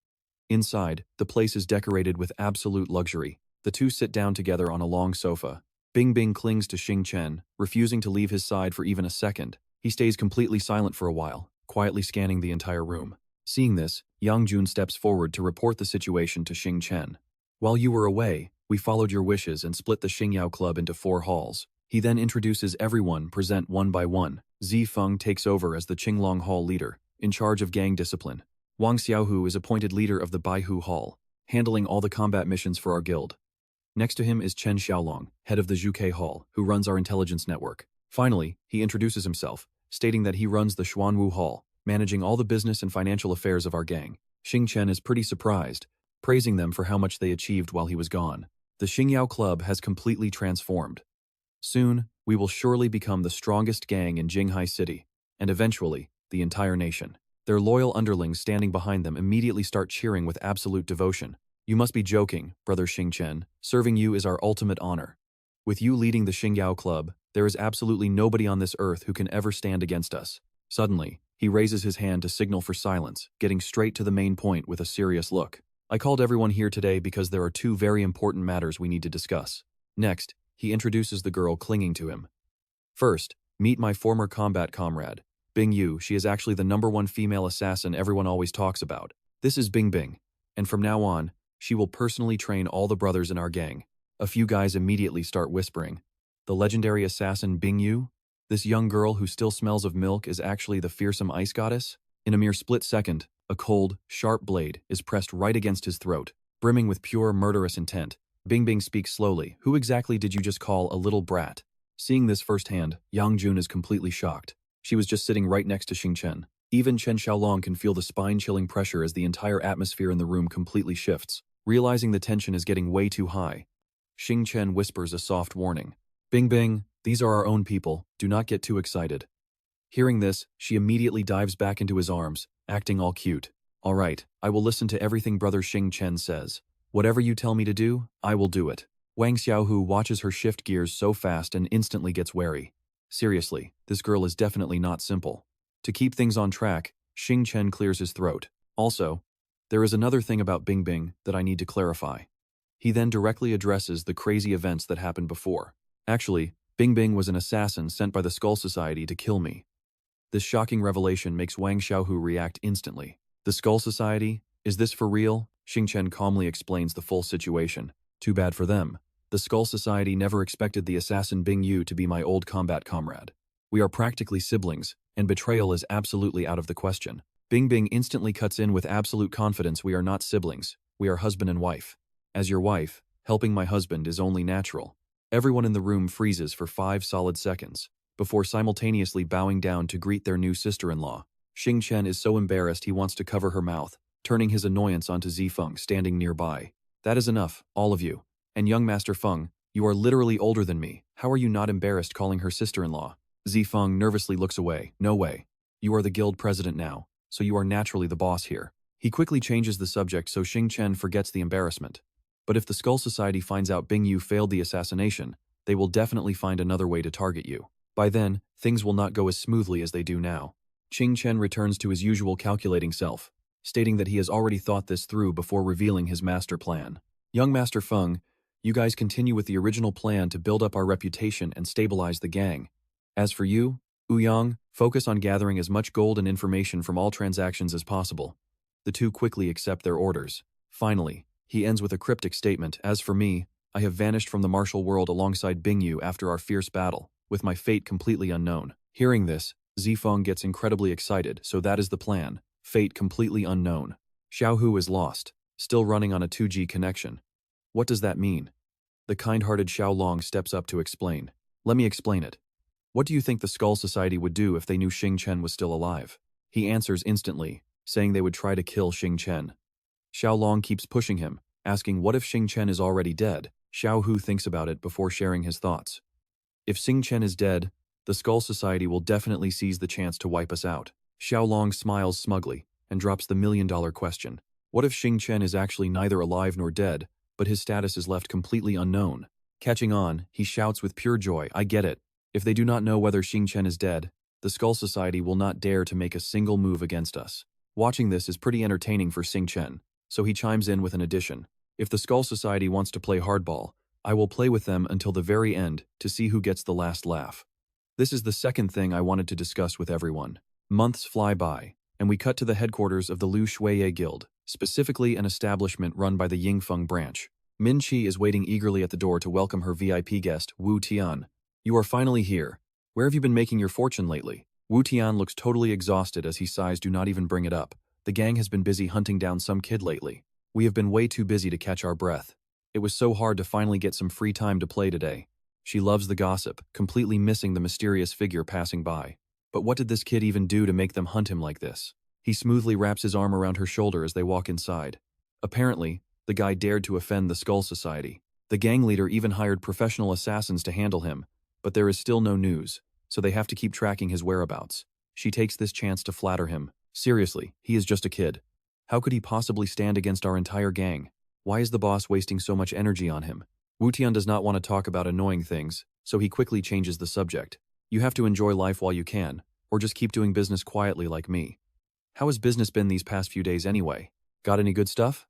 [SPEAKER 1] Inside, the place is decorated with absolute luxury. The two sit down together on a long sofa. Bing Bing clings to Xingchen, refusing to leave his side for even a second. He stays completely silent for a while, quietly scanning the entire room. Seeing this, Yang Jun steps forward to report the situation to Xingchen. While you were away, we followed your wishes and split the Xingyao Club into 4 halls. He then introduces everyone present one by one. Zifeng takes over as the Qinglong Hall leader, in charge of gang discipline. Wang Xiaohu is appointed leader of the Baihu Hall, handling all the combat missions for our guild. Next to him is Chen Xiaolong, head of the Zhuke Hall, who runs our intelligence network. Finally, he introduces himself, stating that he runs the Xuanwu Hall, managing all the business and financial affairs of our gang. Xingchen is pretty surprised, praising them for how much they achieved while he was gone. The Xingyao Club has completely transformed. Soon, we will surely become the strongest gang in Jinghai City, and eventually, the entire nation. Their loyal underlings standing behind them immediately start cheering with absolute devotion. You must be joking, Brother Xingchen. Serving you is our ultimate honor. With you leading the Xingyao Club, there is absolutely nobody on this earth who can ever stand against us. Suddenly, he raises his hand to signal for silence, getting straight to the main point with a serious look. I called everyone here today because there are 2 very important matters we need to discuss. Next, he introduces the girl clinging to him. First, meet my former combat comrade, Bing Yu. She is actually the #1 female assassin everyone always talks about. This is Bing Bing, and from now on, she will personally train all the brothers in our gang. A few guys immediately start whispering. The legendary assassin Bing Yu? This young girl who still smells of milk is actually the fearsome ice goddess? In a mere split second, a cold, sharp blade is pressed right against his throat, brimming with pure murderous intent. Bing Bing speaks slowly. Who exactly did you just call a little brat? Seeing this firsthand, Yang Jun is completely shocked. She was just sitting right next to Xingchen. Even Chen Xiaolong can feel the spine-chilling pressure as the entire atmosphere in the room completely shifts. Realizing the tension is getting way too high, Xingchen whispers a soft warning. Bing Bing, these are our own people, do not get too excited. Hearing this, she immediately dives back into his arms, acting all cute. All right, I will listen to everything Brother Xingchen says. Whatever you tell me to do, I will do it. Wang Xiaohu watches her shift gears so fast and instantly gets wary. Seriously, this girl is definitely not simple. To keep things on track, Xingchen clears his throat. Also, there is another thing about Bing Bing that I need to clarify. He then directly addresses the crazy events that happened before. Actually, Bing Bing was an assassin sent by the Skull Society to kill me. This shocking revelation makes Wang Xiaohu react instantly. The Skull Society? Is this for real? Xingchen calmly explains the full situation. Too bad for them. The Skull Society never expected the assassin Bing Yu to be my old combat comrade. We are practically siblings, and betrayal is absolutely out of the question. Bing Bing instantly cuts in with absolute confidence. We are not siblings, we are husband and wife. As your wife, helping my husband is only natural. Everyone in the room freezes for 5 solid seconds, before simultaneously bowing down to greet their new sister-in-law. Xingchen is so embarrassed he wants to cover her mouth, turning his annoyance onto Zifeng standing nearby. That is enough, all of you. And young Master Feng, You are literally older than me. How are you not embarrassed calling her sister-in-law? Zifeng nervously looks away. No way. You are the guild president now, so you are naturally the boss here. He quickly changes the subject so Xingchen forgets the embarrassment. But if the Skull Society finds out Bingyu failed the assassination, they will definitely find another way to target you. By then, things will not go as smoothly as they do now. Xingchen returns to his usual calculating self, stating that he has already thought this through before revealing his master plan. Young Master Feng, you guys continue with the original plan to build up our reputation and stabilize the gang. As for you, Ouyang, focus on gathering as much gold and information from all transactions as possible. The two quickly accept their orders. Finally, he ends with a cryptic statement. As for me, I have vanished from the martial world alongside Bingyu after our fierce battle, with my fate completely unknown. Hearing this, Zifeng gets incredibly excited, so that is the plan. Fate completely unknown. Xiaohu is lost, still running on a 2G connection. What does that mean? The kind-hearted Xiaolong steps up to explain. Let me explain it. What do you think the Skull Society would do if they knew Xingchen was still alive? He answers instantly, saying they would try to kill Xingchen. Xiaolong keeps pushing him, asking what if Xingchen is already dead. Xiaohu thinks about it before sharing his thoughts. If Xingchen is dead, the Skull Society will definitely seize the chance to wipe us out. Xiaolong smiles smugly and drops the million-dollar question. What if Xingchen is actually neither alive nor dead, but his status is left completely unknown? Catching on, he shouts with pure joy, I get it. If they do not know whether Xingchen is dead, the Skull Society will not dare to make a single move against us. Watching this is pretty entertaining for Xingchen, so he chimes in with an addition. If the Skull Society wants to play hardball, I will play with them until the very end to see who gets the last laugh. This is the second thing I wanted to discuss with everyone. Months fly by, and we cut to the headquarters of the Lu Shuiye Guild, specifically an establishment run by the Yingfeng branch. Min Qi is waiting eagerly at the door to welcome her VIP guest, Wu Tian. You are finally here. Where have you been making your fortune lately? Wu Tian looks totally exhausted as he sighs. Do not even bring it up. The gang has been busy hunting down some kid lately. We have been way too busy to catch our breath. It was so hard to finally get some free time to play today. She loves the gossip, completely missing the mysterious figure passing by. But what did this kid even do to make them hunt him like this? He smoothly wraps his arm around her shoulder as they walk inside. Apparently, the guy dared to offend the Skull Society. The gang leader even hired professional assassins to handle him, but there is still no news, so they have to keep tracking his whereabouts. She takes this chance to flatter him. Seriously, he is just a kid. How could he possibly stand against our entire gang? Why is the boss wasting so much energy on him? Wu Tian does not want to talk about annoying things, so he quickly changes the subject. You have to enjoy life while you can, or just keep doing business quietly like me. How has business been these past few days anyway? Got any good stuff?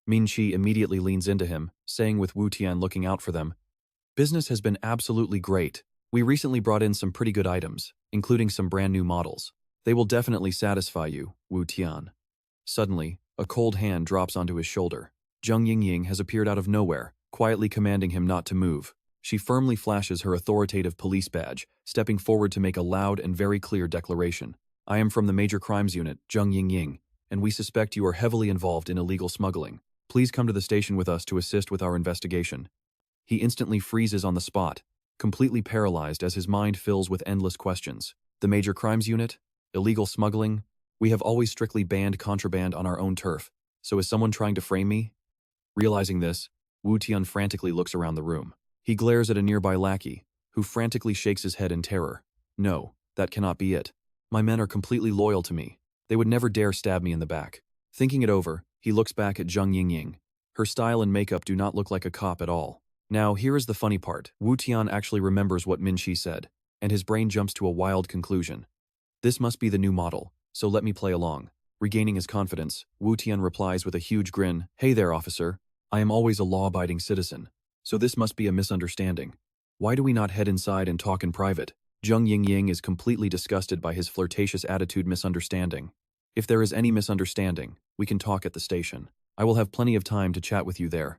[SPEAKER 1] Min Qi immediately leans into him, saying with Wu Tian looking out for them, business has been absolutely great. We recently brought in some pretty good items, including some brand new models. They will definitely satisfy you, Wu Tian. Suddenly, a cold hand drops onto his shoulder. Zheng Yingying has appeared out of nowhere, quietly commanding him not to move. She firmly flashes her authoritative police badge, stepping forward to make a loud and very clear declaration. I am from the Major Crimes Unit, Zheng Yingying, and we suspect you are heavily involved in illegal smuggling. Please come to the station with us to assist with our investigation. He instantly freezes on the spot, completely paralyzed as his mind fills with endless questions. The Major Crimes Unit? Illegal smuggling? We have always strictly banned contraband on our own turf, so is someone trying to frame me? Realizing this, Wu Tian frantically looks around the room. He glares at a nearby lackey, who frantically shakes his head in terror. No, that cannot be it. My men are completely loyal to me. They would never dare stab me in the back. Thinking it over, he looks back at Zheng Yingying. Her style and makeup do not look like a cop at all. Now, here is the funny part. Wu Tian actually remembers what Min Qi said, and his brain jumps to a wild conclusion. This must be the new model, so let me play along. Regaining his confidence, Wu Tian replies with a huge grin, Hey there, officer. I am always a law-abiding citizen, so this must be a misunderstanding. Why do we not head inside and talk in private? Zheng Yingying is completely disgusted by his flirtatious attitude. Misunderstanding. If there is any misunderstanding, we can talk at the station. I will have plenty of time to chat with you there.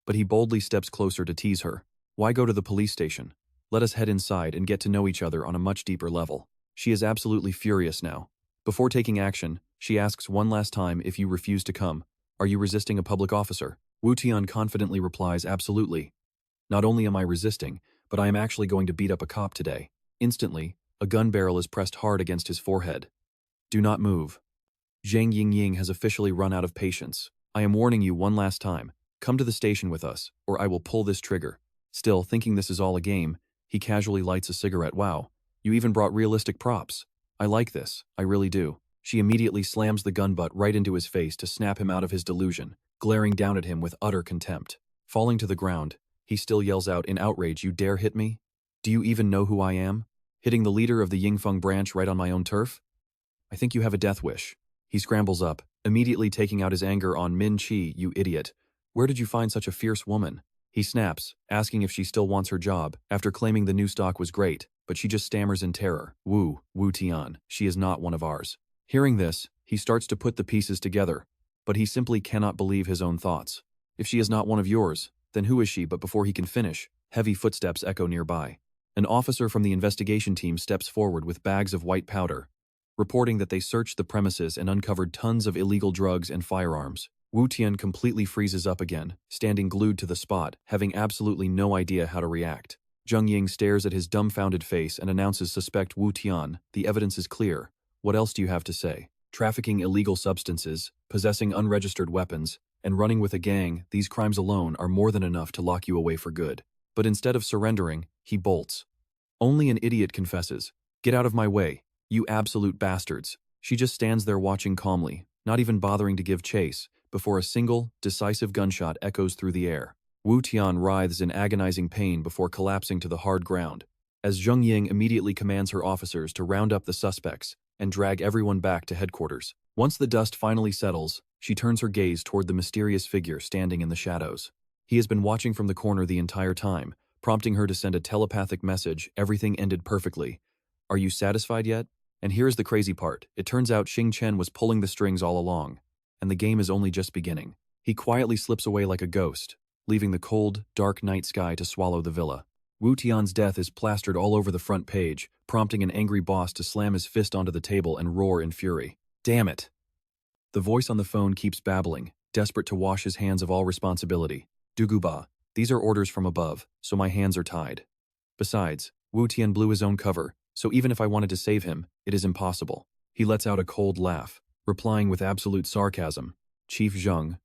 [SPEAKER 1] But he boldly steps closer to tease her. Why go to the police station? Let us head inside and get to know each other on a much deeper level. She is absolutely furious now. Before taking action, she asks one last time, if you refuse to come, are you resisting a public officer? Wu Tian confidently replies, absolutely. Not only am I resisting, but I am actually going to beat up a cop today. Instantly, a gun barrel is pressed hard against his forehead. Do not move. Zheng Yingying has officially run out of patience. I am warning you one last time. Come to the station with us, or I will pull this trigger. Still, thinking this is all a game, he casually lights a cigarette. Wow, you even brought realistic props. I like this, I really do. She immediately slams the gun butt right into his face to snap him out of his delusion, glaring down at him with utter contempt. Falling to the ground, he still yells out in outrage, "You dare hit me? Do you even know who I am? Hitting the leader of the Yingfeng branch right on my own turf? I think you have a death wish." He scrambles up, immediately taking out his anger on Min Chi. "You idiot. Where did you find such a fierce woman?" He snaps, asking if she still wants her job, after claiming the new stock was great, but she just stammers in terror. Wu Tian, she is not one of ours." Hearing this, he starts to put the pieces together, but he simply cannot believe his own thoughts. "If she is not one of yours, then who is she?" But before he can finish, heavy footsteps echo nearby. An officer from the investigation team steps forward with bags of white powder, reporting that they searched the premises and uncovered tons of illegal drugs and firearms. Wu Tian completely freezes up again, standing glued to the spot, having absolutely no idea how to react. Zheng Ying stares at his dumbfounded face and announces, "Suspect Wu Tian, the evidence is clear. What else do you have to say? Trafficking illegal substances, possessing unregistered weapons, and running with a gang, these crimes alone are more than enough to lock you away for good." But instead of surrendering, he bolts. Only an idiot confesses. "Get out of my way, you absolute bastards." She just stands there watching calmly, not even bothering to give chase, before a single, decisive gunshot echoes through the air. Wu Tian writhes in agonizing pain before collapsing to the hard ground, as Zheng Ying immediately commands her officers to round up the suspects and drag everyone back to headquarters. Once the dust finally settles, she turns her gaze toward the mysterious figure standing in the shadows. He has been watching from the corner the entire time, prompting her to send a telepathic message. "Everything ended perfectly. Are you satisfied yet?" And here's the crazy part. It turns out Xingchen was pulling the strings all along, and the game is only just beginning. He quietly slips away like a ghost, leaving the cold, dark night sky to swallow the villa. Wu Tian's death is plastered all over the front page, prompting an angry boss to slam his fist onto the table and roar in fury. "Damn it!" The voice on the phone keeps babbling, desperate to wash his hands of all responsibility. "Duguba, these are orders from above, so my hands are tied. Besides, Wu Tian blew his own cover, so even if I wanted to save him, it is impossible." He lets out a cold laugh, replying with absolute sarcasm. "Chief Zheng,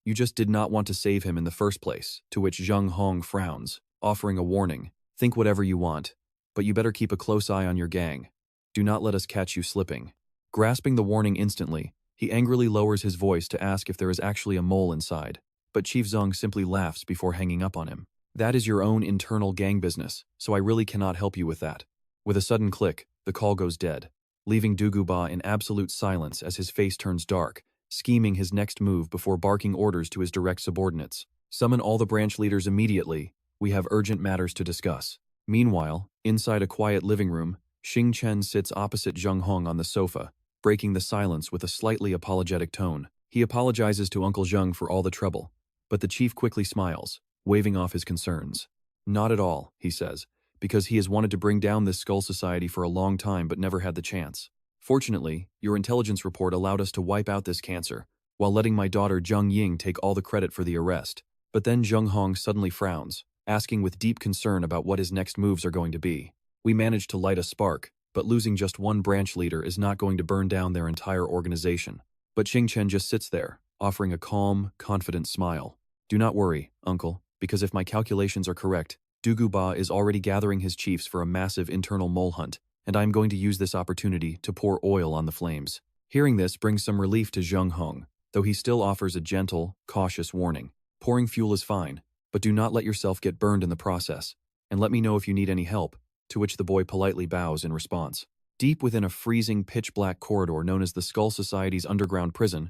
[SPEAKER 1] you just did not want to save him in the first place," to which Zheng Hong frowns, offering a warning. "Think whatever you want, but you better keep a close eye on your gang. Do not let us catch you slipping." Grasping the warning instantly, he angrily lowers his voice to ask if there is actually a mole inside, but Chief Zheng simply laughs before hanging up on him. "That is your own internal gang business, so I really cannot help you with that." With a sudden click, the call goes dead, leaving Duguba in absolute silence as his face turns dark, scheming his next move before barking orders to his direct subordinates. "Summon all the branch leaders immediately. We have urgent matters to discuss." Meanwhile, inside a quiet living room, Xingchen sits opposite Zheng Hong on the sofa, breaking the silence with a slightly apologetic tone. He apologizes to Uncle Zheng for all the trouble, but the chief quickly smiles, waving off his concerns. "Not at all," he says, "because he has wanted to bring down this Skull Society for a long time but never had the chance. Fortunately, your intelligence report allowed us to wipe out this cancer, while letting my daughter Zheng Ying take all the credit for the arrest." But then Zheng Hong suddenly frowns, asking with deep concern about what his next moves are going to be. "We managed to light a spark, but losing just one branch leader is not going to burn down their entire organization." But Xingchen just sits there, offering a calm, confident smile. "Do not worry, uncle, because if my calculations are correct, Duguba is already gathering his chiefs for a massive internal mole hunt, and I am going to use this opportunity to pour oil on the flames." Hearing this brings some relief to Zheng Hong, though he still offers a gentle, cautious warning. "Pouring fuel is fine, but do not let yourself get burned in the process, and let me know if you need any help," to which the boy politely bows in response. Deep within a freezing, pitch-black corridor known as the Skull Society's underground prison,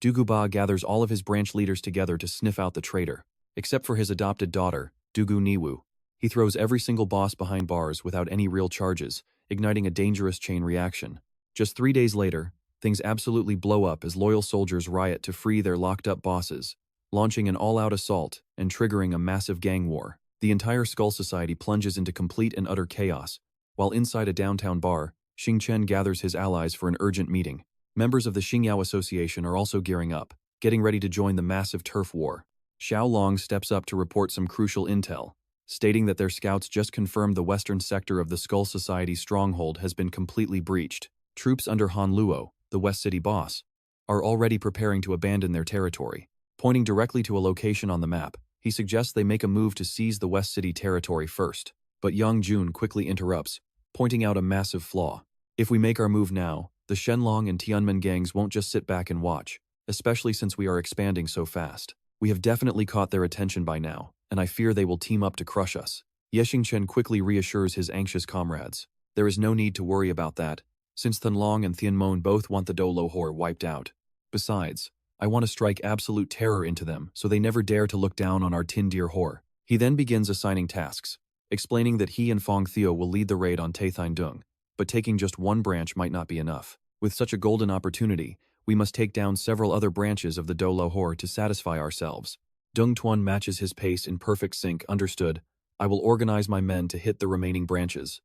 [SPEAKER 1] Duguba gathers all of his branch leaders together to sniff out the traitor. Except for his adopted daughter, Dugu Niwu, he throws every single boss behind bars without any real charges, igniting a dangerous chain reaction. Just 3 days later, things absolutely blow up as loyal soldiers riot to free their locked-up bosses, launching an all-out assault and triggering a massive gang war. The entire Skull Society plunges into complete and utter chaos, while inside a downtown bar, Xingchen gathers his allies for an urgent meeting. Members of the Xingyao Association are also gearing up, getting ready to join the massive turf war. Xiao Long steps up to report some crucial intel, stating that their scouts just confirmed the western sector of the Skull Society's stronghold has been completely breached. Troops under Han Luo, the West City boss, are already preparing to abandon their territory. Pointing directly to a location on the map, He suggests they make a move to seize the West City territory first, but Yang Jun quickly interrupts, pointing out a massive flaw. If we make our move now, the Shenlong and Tianmen gangs won't just sit back and watch, especially since we are expanding so fast. We have definitely caught their attention by now, and I fear they will team up to crush us. Xingchen quickly reassures his anxious comrades. There is no need to worry about that, since Thunlong and Tianmon both want the Dolohor wiped out. Besides, I want to strike absolute terror into them so they never dare to look down on our Tindir Hor. He then begins assigning tasks, explaining that he and Fong Theo will lead the raid on Taithine Dung, but taking just one branch might not be enough. With such a golden opportunity, we must take down several other branches of the Dolohor to satisfy ourselves. Dung Tuan matches his pace in perfect sync. Understood. I will organize my men to hit the remaining branches.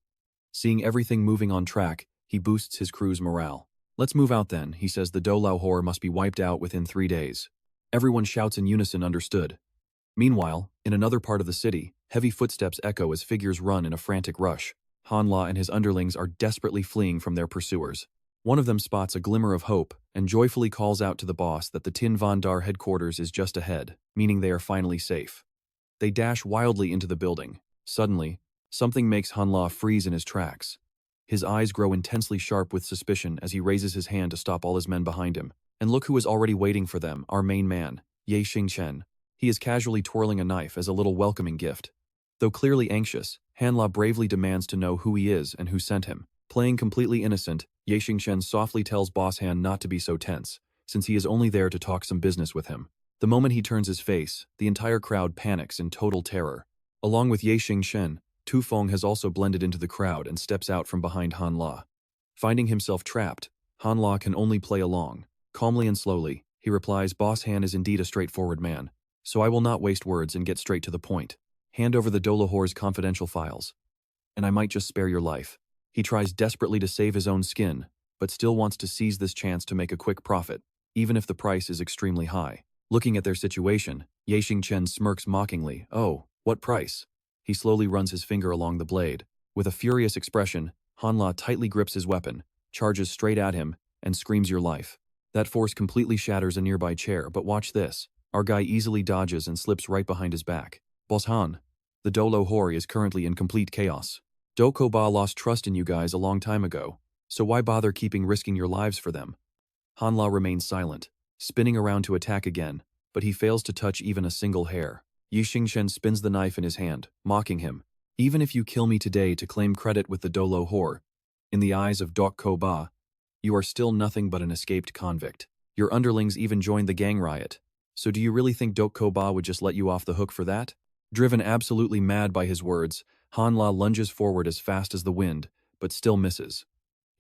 [SPEAKER 1] Seeing everything moving on track, he boosts his crew's morale. Let's move out then, he says. The Dolohor must be wiped out within 3 days. Everyone shouts in unison. Understood. Meanwhile, in another part of the city, heavy footsteps echo as figures run in a frantic rush. Hanla and his underlings are desperately fleeing from their pursuers. One of them spots a glimmer of hope and joyfully calls out to the boss that the Tin Vandar headquarters is just ahead, meaning they are finally safe. They dash wildly into the building. Suddenly, something makes Hanla freeze in his tracks. His eyes grow intensely sharp with suspicion as he raises his hand to stop all his men behind him. And look who is already waiting for them, our main man, Xingchen. He is casually twirling a knife as a little welcoming gift. Though clearly anxious, Hanla bravely demands to know who he is and who sent him. Playing completely innocent, Xingchen softly tells Boss Han not to be so tense, since he is only there to talk some business with him. The moment he turns his face, the entire crowd panics in total terror. Along with Xingchen, Tu Feng has also blended into the crowd and steps out from behind Hanla. Finding himself trapped, Hanla can only play along. Calmly and slowly, he replies, Boss Han is indeed a straightforward man, so I will not waste words and get straight to the point. Hand over the Dolohor's confidential files, and I might just spare your life. He tries desperately to save his own skin, but still wants to seize this chance to make a quick profit, even if the price is extremely high. Looking at their situation, Xingchen smirks mockingly. Oh, what price? He slowly runs his finger along the blade. With a furious expression, Hanla tightly grips his weapon, charges straight at him, and screams, your life. That force completely shatters a nearby chair, but watch this. Our guy easily dodges and slips right behind his back. Boss Han, the Dolohor is currently in complete chaos. Dokoba lost trust in you guys a long time ago, so why bother risking your lives for them? Hanla remains silent, spinning around to attack again, but he fails to touch even a single hair. Xingchen spins the knife in his hand, mocking him. Even if you kill me today to claim credit with the Dolohor, in the eyes of Dokoba, you are still nothing but an escaped convict. Your underlings even joined the gang riot. So do you really think Dokoba would just let you off the hook for that? Driven absolutely mad by his words, Hanla lunges forward as fast as the wind, but still misses.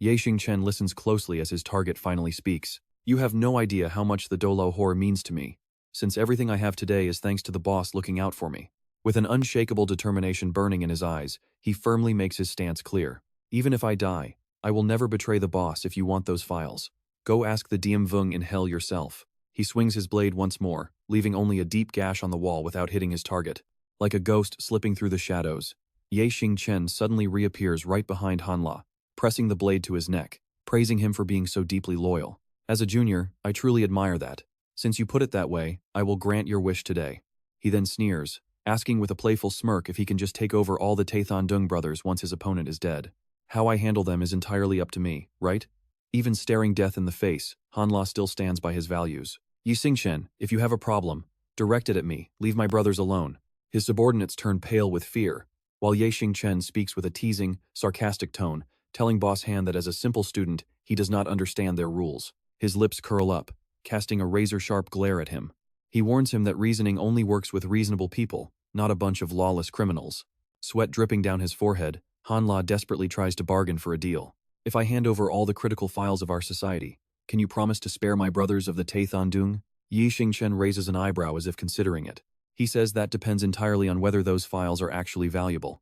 [SPEAKER 1] Xingchen listens closely as his target finally speaks. You have no idea how much the Dolohor means to me, since everything I have today is thanks to the boss looking out for me. With an unshakable determination burning in his eyes, he firmly makes his stance clear. Even if I die, I will never betray the boss. If you want those files, go ask the Diem Vung in hell yourself. He swings his blade once more, leaving only a deep gash on the wall without hitting his target. Like a ghost slipping through the shadows, Xingchen suddenly reappears right behind Hanla, pressing the blade to his neck, praising him for being so deeply loyal. As a junior, I truly admire that. Since you put it that way, I will grant your wish today. He then sneers, asking with a playful smirk if he can just take over all the Taithon Dung brothers once his opponent is dead. How I handle them is entirely up to me, right? Even staring death in the face, Hanla still stands by his values. Xingchen, if you have a problem, direct it at me. Leave my brothers alone. His subordinates turn pale with fear, while Xingchen speaks with a teasing, sarcastic tone, telling Boss Han that as a simple student, he does not understand their rules. His lips curl up, casting a razor-sharp glare at him. He warns him that reasoning only works with reasonable people, not a bunch of lawless criminals. Sweat dripping down his forehead, Hanla desperately tries to bargain for a deal. If I hand over all the critical files of our society, can you promise to spare my brothers of the Taithon Dung? Xingchen raises an eyebrow as if considering it. He says that depends entirely on whether those files are actually valuable.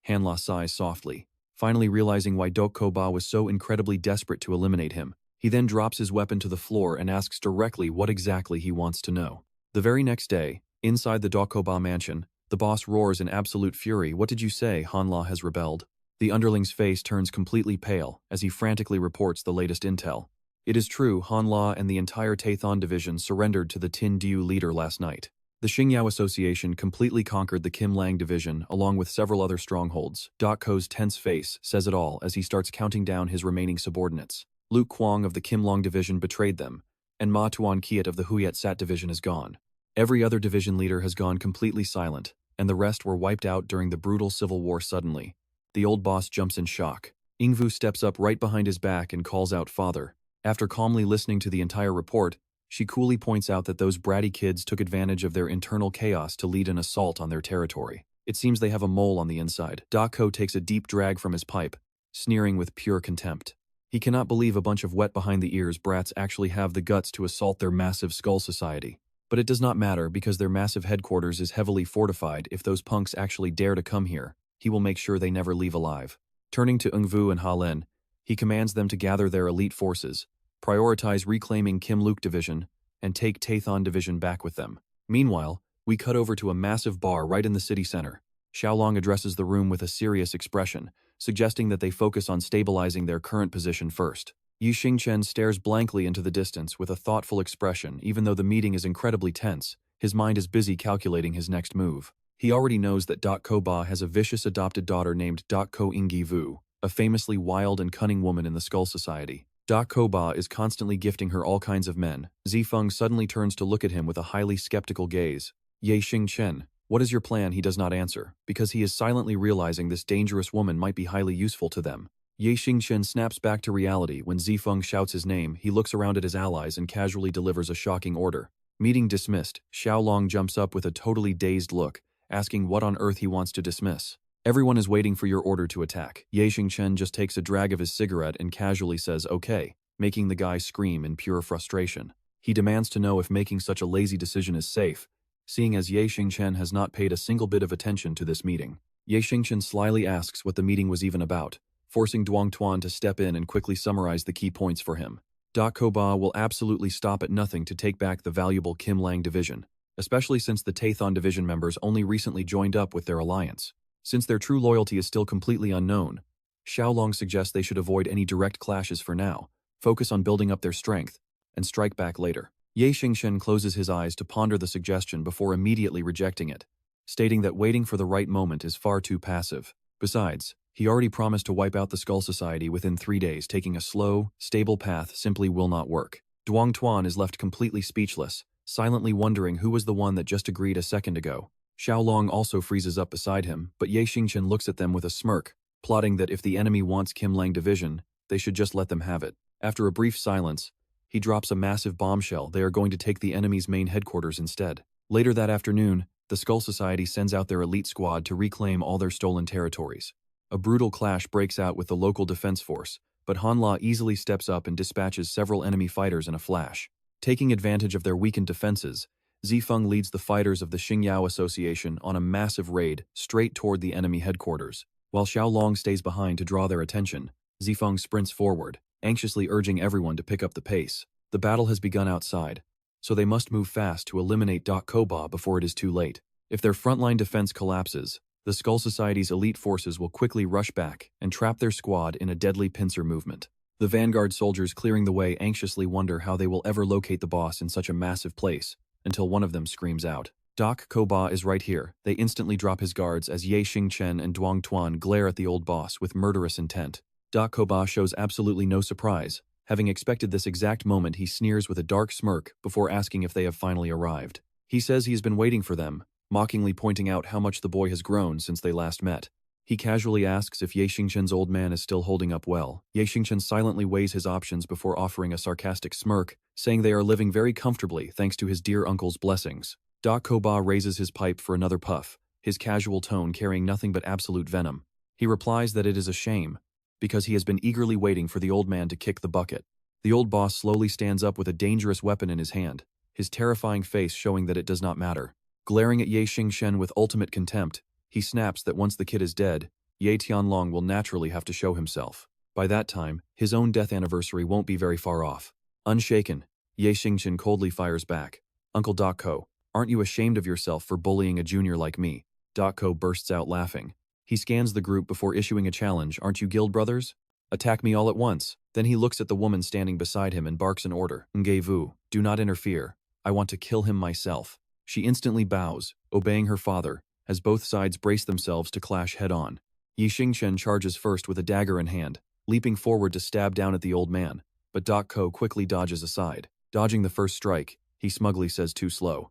[SPEAKER 1] Hanla sighs softly, finally realizing why Dokoba was so incredibly desperate to eliminate him. He then drops his weapon to the floor and asks directly what exactly he wants to know. The very next day, inside the Dokoba mansion, the boss roars in absolute fury. What did you say? Hanla has rebelled. The underling's face turns completely pale as he frantically reports the latest intel. It is true, Hanla and the entire Taithon division surrendered to the Tin Diu leader last night. The Xingyao Association completely conquered the Kim Lang division along with several other strongholds. Ko's tense face says it all as he starts counting down his remaining subordinates. Luke Kwang of the Kim Long division betrayed them, and Ma Tuan Kiat of the Huyat Sat division is gone. Every other division leader has gone completely silent, and the rest were wiped out during the brutal civil war suddenly. The old boss jumps in shock. Yingvu steps up right behind his back and calls out "Father." After calmly listening to the entire report, she coolly points out that those bratty kids took advantage of their internal chaos to lead an assault on their territory. It seems they have a mole on the inside. Ko takes a deep drag from his pipe, sneering with pure contempt. He cannot believe a bunch of wet behind the ears brats actually have the guts to assault their massive skull society. But it does not matter because their massive headquarters is heavily fortified. If those punks actually dare to come here, he will make sure they never leave alive. Turning to Ngvu and Ha Len, he commands them to gather their elite forces, prioritize reclaiming Kim Luke Division, and take Taethon Division back with them. Meanwhile, we cut over to a massive bar right in the city center. Xiaolong addresses the room with a serious expression, suggesting that they focus on stabilizing their current position first. Xingchen stares blankly into the distance with a thoughtful expression. Even though the meeting is incredibly tense, his mind is busy calculating his next move. He already knows that Ko Ba has a vicious adopted daughter named Ko Ingyi Vu, a famously wild and cunning woman in the Skull Society. Ko Ba is constantly gifting her all kinds of men. Zifeng suddenly turns to look at him with a highly skeptical gaze. Xingchen, what is your plan? He does not answer, because he is silently realizing this dangerous woman might be highly useful to them. Xingchen snaps back to reality when Zifeng shouts his name. He looks around at his allies and casually delivers a shocking order. Meeting dismissed, Xiaolong jumps up with a totally dazed look, asking what on earth he wants to dismiss. Everyone is waiting for your order to attack. Xingchen just takes a drag of his cigarette and casually says okay, making the guy scream in pure frustration. He demands to know if making such a lazy decision is safe, seeing as Xingchen has not paid a single bit of attention to this meeting. Xingchen slyly asks what the meeting was even about, forcing Duang Tuan to step in and quickly summarize the key points for him. Ko Ba will absolutely stop at nothing to take back the valuable Kim Lang division, especially since the Taethon division members only recently joined up with their alliance. Since their true loyalty is still completely unknown, Xiaolong suggests they should avoid any direct clashes for now, focus on building up their strength, and strike back later. Xingchen closes his eyes to ponder the suggestion before immediately rejecting it, stating that waiting for the right moment is far too passive. Besides, he already promised to wipe out the Skull Society within 3 days. Taking a slow, stable path simply will not work. Duang Tuan is left completely speechless, silently wondering who was the one that just agreed a second ago. Xiaolong also freezes up beside him, but Xingchen looks at them with a smirk, plotting that if the enemy wants Kim Lang division, they should just let them have it. After a brief silence, he drops a massive bombshell. They are going to take the enemy's main headquarters instead. Later that afternoon, the Skull Society sends out their elite squad to reclaim all their stolen territories. A brutal clash breaks out with the local defense force, but Hanla easily steps up and dispatches several enemy fighters in a flash. Taking advantage of their weakened defenses, Zifeng leads the fighters of the Xingyao Association on a massive raid straight toward the enemy headquarters. While Xiaolong stays behind to draw their attention, Zifeng sprints forward, anxiously urging everyone to pick up the pace. The battle has begun outside, so they must move fast to eliminate Ko Ba before it is too late. If their frontline defense collapses, the Skull Society's elite forces will quickly rush back and trap their squad in a deadly pincer movement. The vanguard soldiers clearing the way anxiously wonder how they will ever locate the boss in such a massive place, until one of them screams out, Ko Ba is right here. They instantly drop his guards as Xingchen and Duang Tuan glare at the old boss with murderous intent. Ko Ba shows absolutely no surprise. Having expected this exact moment, he sneers with a dark smirk before asking if they have finally arrived. He says he has been waiting for them, mockingly pointing out how much the boy has grown since they last met. He casually asks if Xingchen's old man is still holding up well. Xingchen silently weighs his options before offering a sarcastic smirk, saying they are living very comfortably thanks to his dear uncle's blessings. Ko Ba raises his pipe for another puff, his casual tone carrying nothing but absolute venom. He replies that it is a shame, because he has been eagerly waiting for the old man to kick the bucket. The old boss slowly stands up with a dangerous weapon in his hand, his terrifying face showing that it does not matter. Glaring at Xingchen with ultimate contempt, he snaps that once the kid is dead, Tianlong will naturally have to show himself. By that time, his own death anniversary won't be very far off. Unshaken, Xingchen coldly fires back, Uncle Ko, aren't you ashamed of yourself for bullying a junior like me? Ko bursts out laughing. He scans the group before issuing a challenge. Aren't you guild brothers? Attack me all at once. Then he looks at the woman standing beside him and barks an order. Nge Vu, do not interfere. I want to kill him myself. She instantly bows, obeying her father, as both sides brace themselves to clash head-on. Xingchen charges first with a dagger in hand, leaping forward to stab down at the old man, but Ko quickly dodges aside. Dodging the first strike, he smugly says too slow.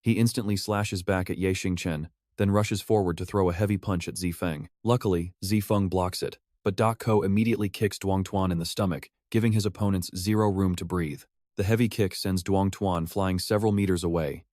[SPEAKER 1] He instantly slashes back at Xingchen, then rushes forward to throw a heavy punch at Zifeng. Luckily, Zifeng blocks it, but Ko immediately kicks Duangtuan in the stomach, giving his opponents zero room to breathe. The heavy kick sends Duangtuan flying several meters away.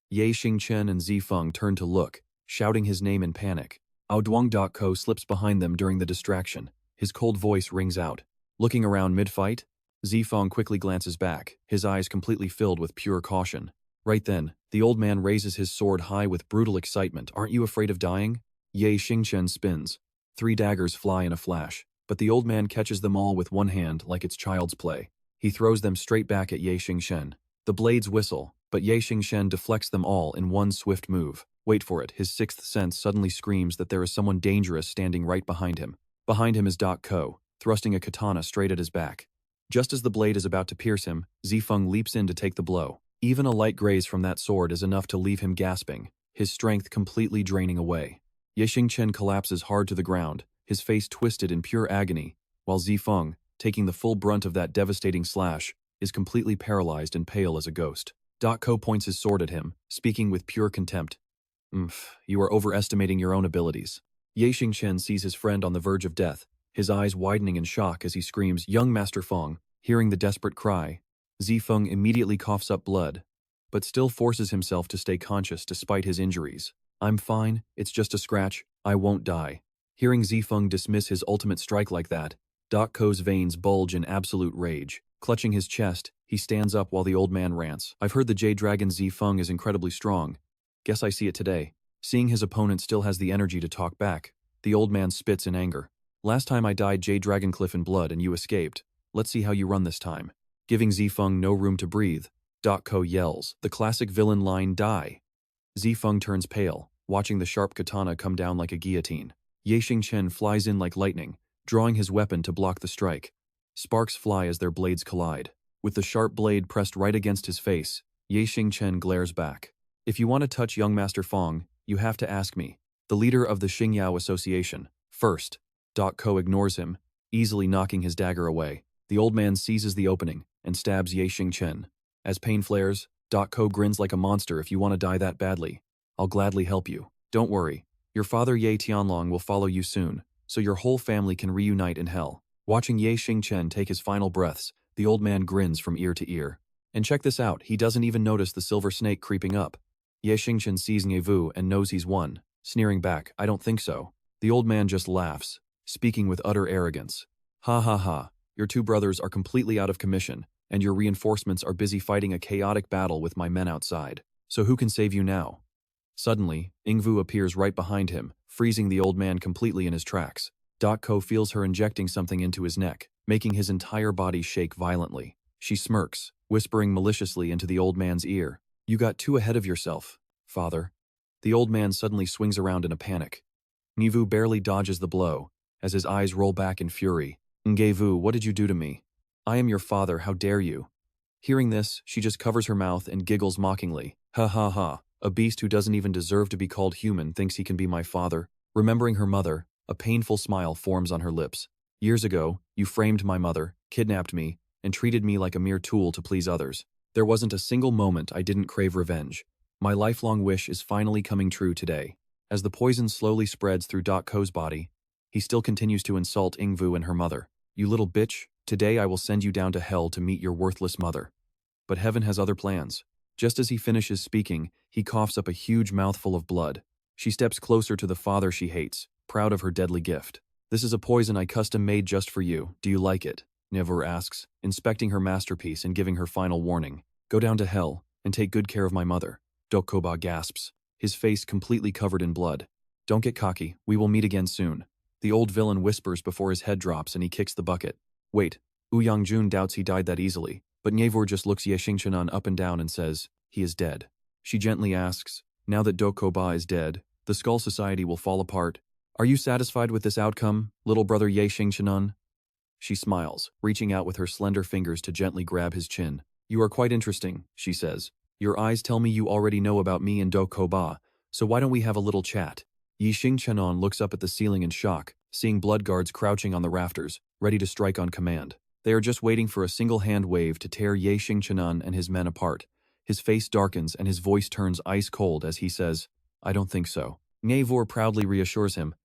[SPEAKER 1] Xingchen and Zifeng turn to look, shouting his name in panic. Ko slips behind them during the distraction. His cold voice rings out. Looking around mid-fight, Zifeng quickly glances back, his eyes completely filled with pure caution. Right then, the old man raises his sword high with brutal excitement. Aren't you afraid of dying? Xingchen spins. 3 daggers fly in a flash, but the old man catches them all with one hand like it's child's play. He throws them straight back at Xingchen. The blades whistle, but Xingchen deflects them all in one swift move. Wait for it, his sixth sense suddenly screams that there is someone dangerous standing right behind him. Behind him is Ko, thrusting a katana straight at his back. Just as the blade is about to pierce him, Zifeng leaps in to take the blow. Even a light graze from that sword is enough to leave him gasping, his strength completely draining away. Xingchen collapses hard to the ground, his face twisted in pure agony, while Zifeng, taking the full brunt of that devastating slash, is completely paralyzed and pale as a ghost. Ko points his sword at him, speaking with pure contempt. You are overestimating your own abilities. Xingchen sees his friend on the verge of death, his eyes widening in shock as he screams, "Young Master Feng!" Hearing the desperate cry, Zifeng immediately coughs up blood, but still forces himself to stay conscious despite his injuries. "I'm fine, it's just a scratch, I won't die." Hearing Zifeng dismiss his ultimate strike like that, Ko's veins bulge in absolute rage. Clutching his chest, he stands up while the old man rants. "I've heard the Jade Dragon Zifeng is incredibly strong. Guess I see it today." Seeing his opponent still has the energy to talk back, the old man spits in anger. "Last time I died Jade Dragoncliff in blood and you escaped. Let's see how you run this time." Giving Zifeng no room to breathe, Ko yells, the classic villain line, "Die!" Zifeng turns pale, watching the sharp katana come down like a guillotine. Xingchen flies in like lightning, drawing his weapon to block the strike. Sparks fly as their blades collide. With the sharp blade pressed right against his face, Xingchen glares back. "If you want to touch young Master Feng, you have to ask me, the leader of the Xingyao Association, first." Ko ignores him, easily knocking his dagger away. The old man seizes the opening and stabs Xingchen. As pain flares, Ko grins like a monster. "If you want to die that badly, I'll gladly help you. Don't worry, your father Tianlong will follow you soon, so your whole family can reunite in hell." Watching Xingchen take his final breaths, the old man grins from ear to ear. And check this out, he doesn't even notice the silver snake creeping up. Xingchen sees Ngevu and knows he's won, sneering back, "I don't think so." The old man just laughs, speaking with utter arrogance. "Ha ha ha, your 2 brothers are completely out of commission, and your reinforcements are busy fighting a chaotic battle with my men outside. So who can save you now?" Suddenly, Ngevu appears right behind him, freezing the old man completely in his tracks. Ko feels her injecting something into his neck, making his entire body shake violently. She smirks, whispering maliciously into the old man's ear, "You got too ahead of yourself, father." The old man suddenly swings around in a panic. Ngevu barely dodges the blow, as his eyes roll back in fury. "Ngevu, what did you do to me? I am your father, how dare you?" Hearing this, she just covers her mouth and giggles mockingly. "Ha ha ha, a beast who doesn't even deserve to be called human thinks he can be my father." Remembering her mother, a painful smile forms on her lips. "Years ago, you framed my mother, kidnapped me, and treated me like a mere tool to please others. There wasn't a single moment I didn't crave revenge. My lifelong wish is finally coming true today." As the poison slowly spreads through Ko's body, he still continues to insult Ngevu and her mother. "You little bitch, today I will send you down to hell to meet your worthless mother." But heaven has other plans. Just as he finishes speaking, he coughs up a huge mouthful of blood. She steps closer to the father she hates, proud of her deadly gift. "This is a poison I custom made just for you. Do you like it?" Ngevu asks, inspecting her masterpiece and giving her final warning. "Go down to hell, and take good care of my mother." Dokuba gasps, his face completely covered in blood. "Don't get cocky, we will meet again soon." The old villain whispers before his head drops and he kicks the bucket. Wait, Yangjun doubts he died that easily, but Nyevor just looks Xingchen up and down and says, "He is dead." She gently asks, "Now that Dokuba is dead, the Skull Society will fall apart. Are you satisfied with this outcome, little brother Xingchen?" She smiles, reaching out with her slender fingers to gently grab his chin. "You are quite interesting," she says. Your eyes tell me you already know about me and Do Koba, so why don't we have a little chat? Xingchen looks up at the ceiling in shock, seeing blood guards crouching on the rafters, ready to strike on command. They are just waiting for a single hand wave to tear Xingchen and his men apart. His face darkens and his voice turns ice cold as he says, I don't think so. Ngavor proudly reassures him,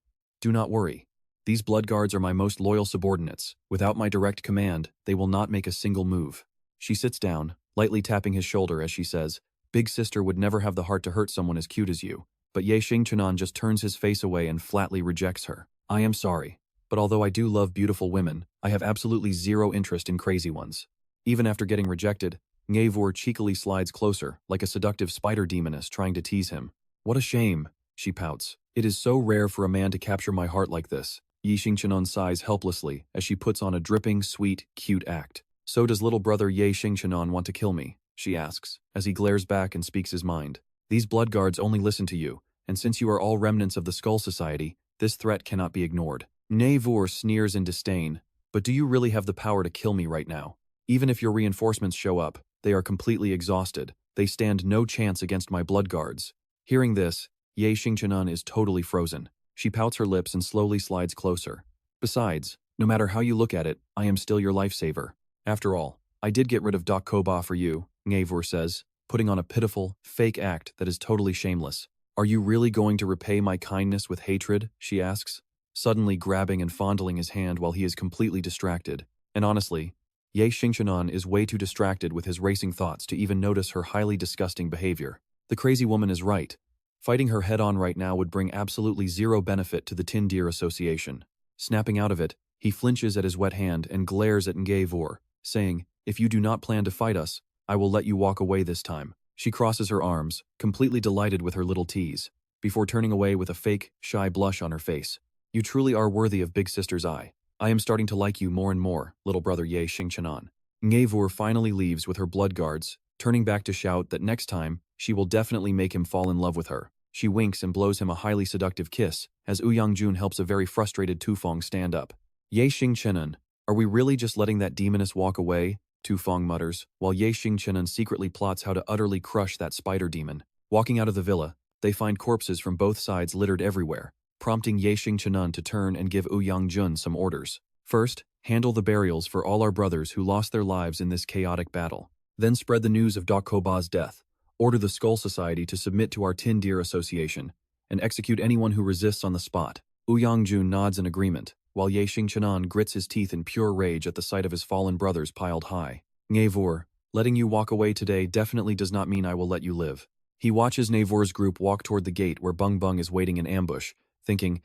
[SPEAKER 1] do not worry. These blood guards are my most loyal subordinates. Without my direct command, they will not make a single move. She sits down, lightly tapping his shoulder as she says, Big sister would never have the heart to hurt someone as cute as you. But Xingchen just turns his face away and flatly rejects her. I am sorry, but although I do love beautiful women, I have absolutely zero interest in crazy ones. Even after getting rejected, Ngavor cheekily slides closer, like a seductive spider demoness trying to tease him. What a shame, she pouts. It is so rare for a man to capture my heart like this. Xingchen sighs helplessly as she puts on a dripping, sweet, cute act. So does little brother Xingchen want to kill me? She asks, as he glares back and speaks his mind. These blood guards only listen to you, and since you are all remnants of the Skull Society, this threat cannot be ignored. Ngavor sneers in disdain, but do you really have the power to kill me right now? Even if your reinforcements show up, they are completely exhausted. They stand no chance against my blood guards. Hearing this, Xingchen is totally frozen. She pouts her lips and slowly slides closer. Besides, no matter how you look at it, I am still your lifesaver. After all, I did get rid of Doc Koba for you, Ngavor says, putting on a pitiful, fake act that is totally shameless. Are you really going to repay my kindness with hatred? She asks, suddenly grabbing and fondling his hand while he is completely distracted. And honestly, Xingchen is way too distracted with his racing thoughts to even notice her highly disgusting behavior. The crazy woman is right. Fighting her head-on right now would bring absolutely zero benefit to the Tin Deer Association. Snapping out of it, he flinches at his wet hand and glares at Ngavor, saying, If you do not plan to fight us, I will let you walk away this time. She crosses her arms, completely delighted with her little tease, before turning away with a fake, shy blush on her face. You truly are worthy of Big Sister's eye. I am starting to like you more and more, little brother Xingchen. Ngavor finally leaves with her blood guards, turning back to shout that next time, she will definitely make him fall in love with her. She winks and blows him a highly seductive kiss, as Ouyangjun helps a very frustrated Tufong stand up. Xingchen, are we really just letting that demoness walk away? Tufong mutters, while Xingchen secretly plots how to utterly crush that spider demon. Walking out of the villa, they find corpses from both sides littered everywhere, prompting Xingchen to turn and give Ouyangjun some orders. First, handle the burials for all our brothers who lost their lives in this chaotic battle. Then spread the news of Doc Koba's death. Order the Skull Society to submit to our Tin Deer Association, and execute anyone who resists on the spot. Ouyangjun nods in agreement, while Xingchen grits his teeth in pure rage at the sight of his fallen brothers piled high. Ngavor, letting you walk away today definitely does not mean I will let you live. He watches Ngavor's group walk toward the gate where Bung Bung is waiting in ambush, thinking,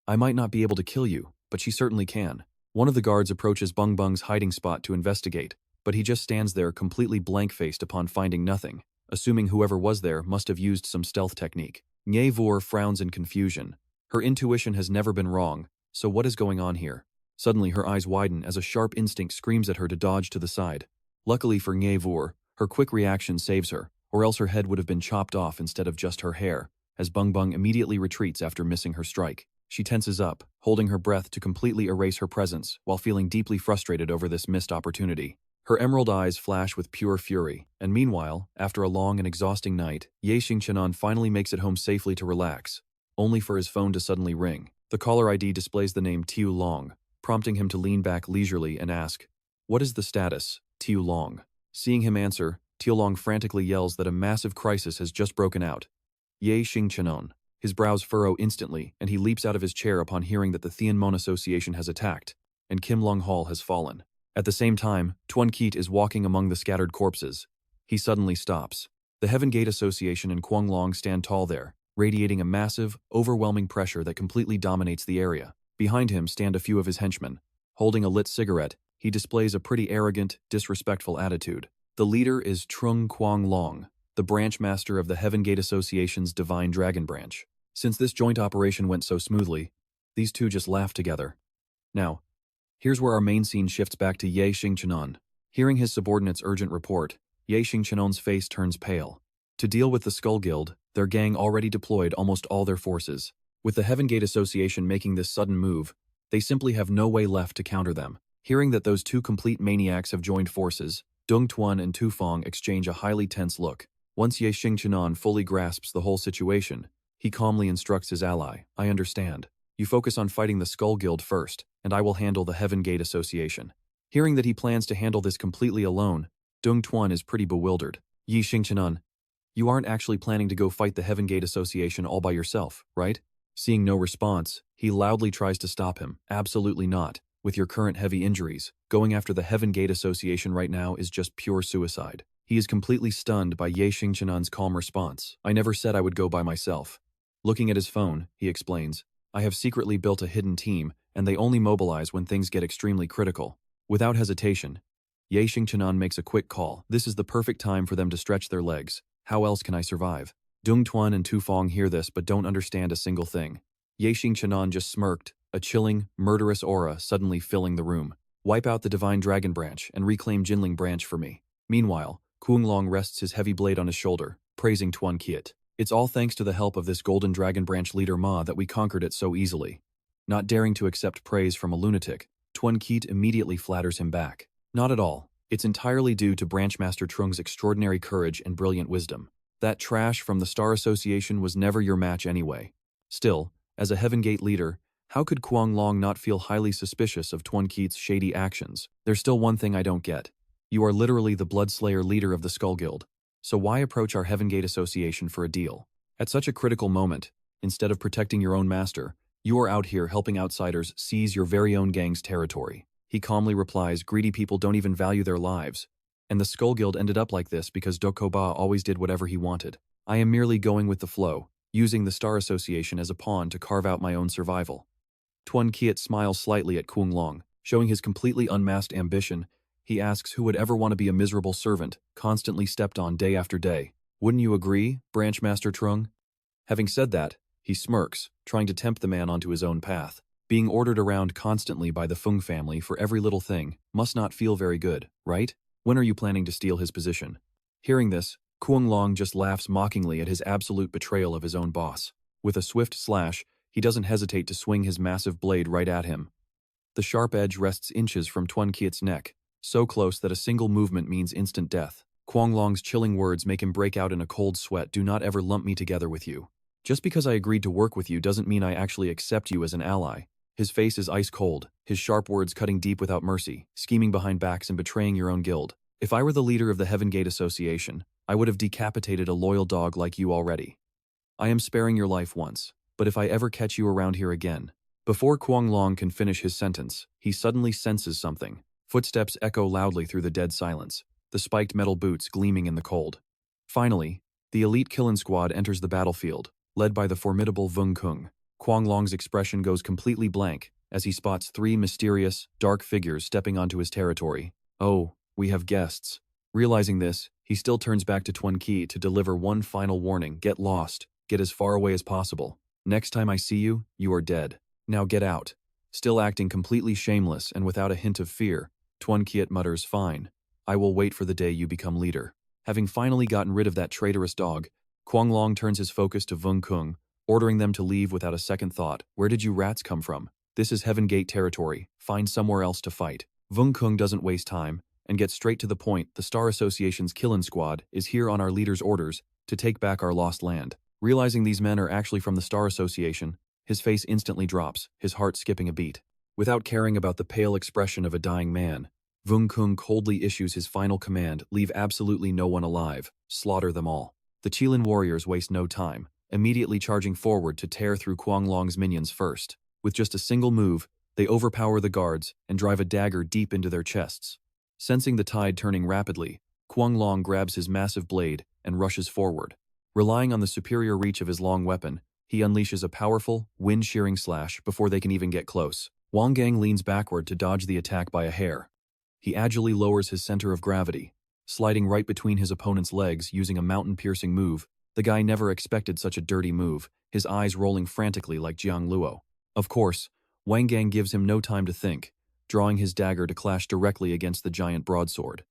[SPEAKER 1] I might not be able to kill you, but she certainly can. One of the guards approaches Bung Bung's hiding spot to investigate, but he just stands there completely blank-faced upon finding nothing, assuming whoever was there must have used some stealth technique. Ngavor frowns in confusion. Her intuition has never been wrong, so what is going on here? Suddenly her eyes widen as a sharp instinct screams at her to dodge to the side. Luckily for Ngavor, her quick reaction saves her, or else her head would have been chopped off instead of just her hair, as Bung Bung immediately retreats after missing her strike. She tenses up, holding her breath to completely erase her presence while feeling deeply frustrated over this missed opportunity. Her emerald eyes flash with pure fury, and meanwhile, after a long and exhausting night, Xingchen finally makes it home safely to relax, only for his phone to suddenly ring. The caller ID displays the name Yunlong, prompting him to lean back leisurely and ask, What is the status, Yunlong? Seeing him answer, Yunlong frantically yells that a massive crisis has just broken out. Xingchen. His brows furrow instantly, and he leaps out of his chair upon hearing that the Tianmon Association has attacked, and Kim Long Hall has fallen. At the same time, Tuan Keat is walking among the scattered corpses. He suddenly stops. The Heaven Gate Association and Kuang Long stand tall there, radiating a massive, overwhelming pressure that completely dominates the area. Behind him stand a few of his henchmen. Holding a lit cigarette, he displays a pretty arrogant, disrespectful attitude. The leader is Trung Kuang Long, the branch master of the Heaven Gate Association's Divine Dragon Branch. Since this joint operation went so smoothly, these two just laughed together. Now, here's where our main scene shifts back to Xingchen. Hearing his subordinate's urgent report, Xingchen's face turns pale. To deal with the Skull Guild, their gang already deployed almost all their forces. With the Heaven Gate Association making this sudden move, they simply have no way left to counter them. Hearing that those two complete maniacs have joined forces, Dung Tuan and Tufong exchange a highly tense look. Once Xingchen fully grasps the whole situation, he calmly instructs his ally, I understand. You focus on fighting the Skull Guild first, and I will handle the Heaven Gate Association. Hearing that he plans to handle this completely alone, Dung Tuan is pretty bewildered. Xingchen, you aren't actually planning to go fight the Heaven Gate Association all by yourself, right? Seeing no response, he loudly tries to stop him. Absolutely not. With your current heavy injuries, going after the Heaven Gate Association right now is just pure suicide. He is completely stunned by Xingchen's calm response. I never said I would go by myself. Looking at his phone, he explains, I have secretly built a hidden team, and they only mobilize when things get extremely critical. Without hesitation, Xingchen makes a quick call. This is the perfect time for them to stretch their legs. How else can I survive? Dung Tuan and Tu Fong hear this but don't understand a single thing. Xingchen just smirked, a chilling, murderous aura suddenly filling the room. Wipe out the Divine Dragon Branch and reclaim Jinling Branch for me. Meanwhile, Yunlong rests his heavy blade on his shoulder, praising Tuan Kiet. It's all thanks to the help of this Golden Dragon Branch leader Ma that we conquered it so easily. Not daring to accept praise from a lunatic, Tuan Kiet immediately flatters him back. Not at all. It's entirely due to Branchmaster Trung's extraordinary courage and brilliant wisdom. That trash from the Star Association was never your match anyway. Still, as a Heaven Gate leader, how could Yunlong not feel highly suspicious of Tuan Kiet's shady actions? There's still one thing I don't get. You are literally the Bloodslayer leader of the Skull Guild. So why approach our Heaven Gate Association for a deal? At such a critical moment, instead of protecting your own master, you are out here helping outsiders seize your very own gang's territory. He calmly replies, greedy people don't even value their lives. And the Skull Guild ended up like this because Dokoba always did whatever he wanted. I am merely going with the flow, using the Star Association as a pawn to carve out my own survival. Tuan Kiet smiles slightly at Yunlong, showing his completely unmasked ambition. He asks who would ever want to be a miserable servant, constantly stepped on day after day. Wouldn't you agree, Branchmaster Trung? Having said that, he smirks, trying to tempt the man onto his own path. Being ordered around constantly by the Feng family for every little thing must not feel very good, right? When are you planning to steal his position? Hearing this, Yunlong just laughs mockingly at his absolute betrayal of his own boss. With a swift slash, he doesn't hesitate to swing his massive blade right at him. The sharp edge rests inches from Tuan Kiet's neck, so close that a single movement means instant death. Yunlong's chilling words make him break out in a cold sweat. Do not ever lump me together with you. Just because I agreed to work with you doesn't mean I actually accept you as an ally. His face is ice cold, his sharp words cutting deep without mercy, scheming behind backs and betraying your own guild. If I were the leader of the Heaven Gate Association, I would have decapitated a loyal dog like you already. I am sparing your life once, but if I ever catch you around here again. Before Yunlong can finish his sentence, he suddenly senses something. Footsteps echo loudly through the dead silence, the spiked metal boots gleaming in the cold. Finally, the elite killing squad enters the battlefield, led by the formidable Vung Kung. Yunlong's expression goes completely blank as he spots three mysterious, dark figures stepping onto his territory. Oh, we have guests. Realizing this, he still turns back to Tuan Kiet to deliver one final warning. Get lost. Get as far away as possible. Next time I see you, you are dead. Now get out. Still acting completely shameless and without a hint of fear, Tuan Kiet mutters, fine. I will wait for the day you become leader. Having finally gotten rid of that traitorous dog, Yunlong turns his focus to Vung Kung, ordering them to leave without a second thought. Where did you rats come from? This is Heaven Gate territory. Find somewhere else to fight. Vung Kung doesn't waste time and gets straight to the point. The Star Association's Killing Squad is here on our leader's orders to take back our lost land. Realizing these men are actually from the Star Association, his face instantly drops, his heart skipping a beat. Without caring about the pale expression of a dying man, Vung Kung coldly issues his final command, leave absolutely no one alive, slaughter them all. The Qilin warriors waste no time, immediately charging forward to tear through Yunlong's minions first. With just a single move, they overpower the guards and drive a dagger deep into their chests. Sensing the tide turning rapidly, Yunlong grabs his massive blade and rushes forward. Relying on the superior reach of his long weapon, he unleashes a powerful, wind-shearing slash before they can even get close. Wang Gang leans backward to dodge the attack by a hair. He agilely lowers his center of gravity, sliding right between his opponent's legs using a mountain-piercing move. The guy never expected such a dirty move, his eyes rolling frantically like Jiang Luo. Of course, Wang Gang gives him no time to think, drawing his dagger to clash directly against the giant broadsword.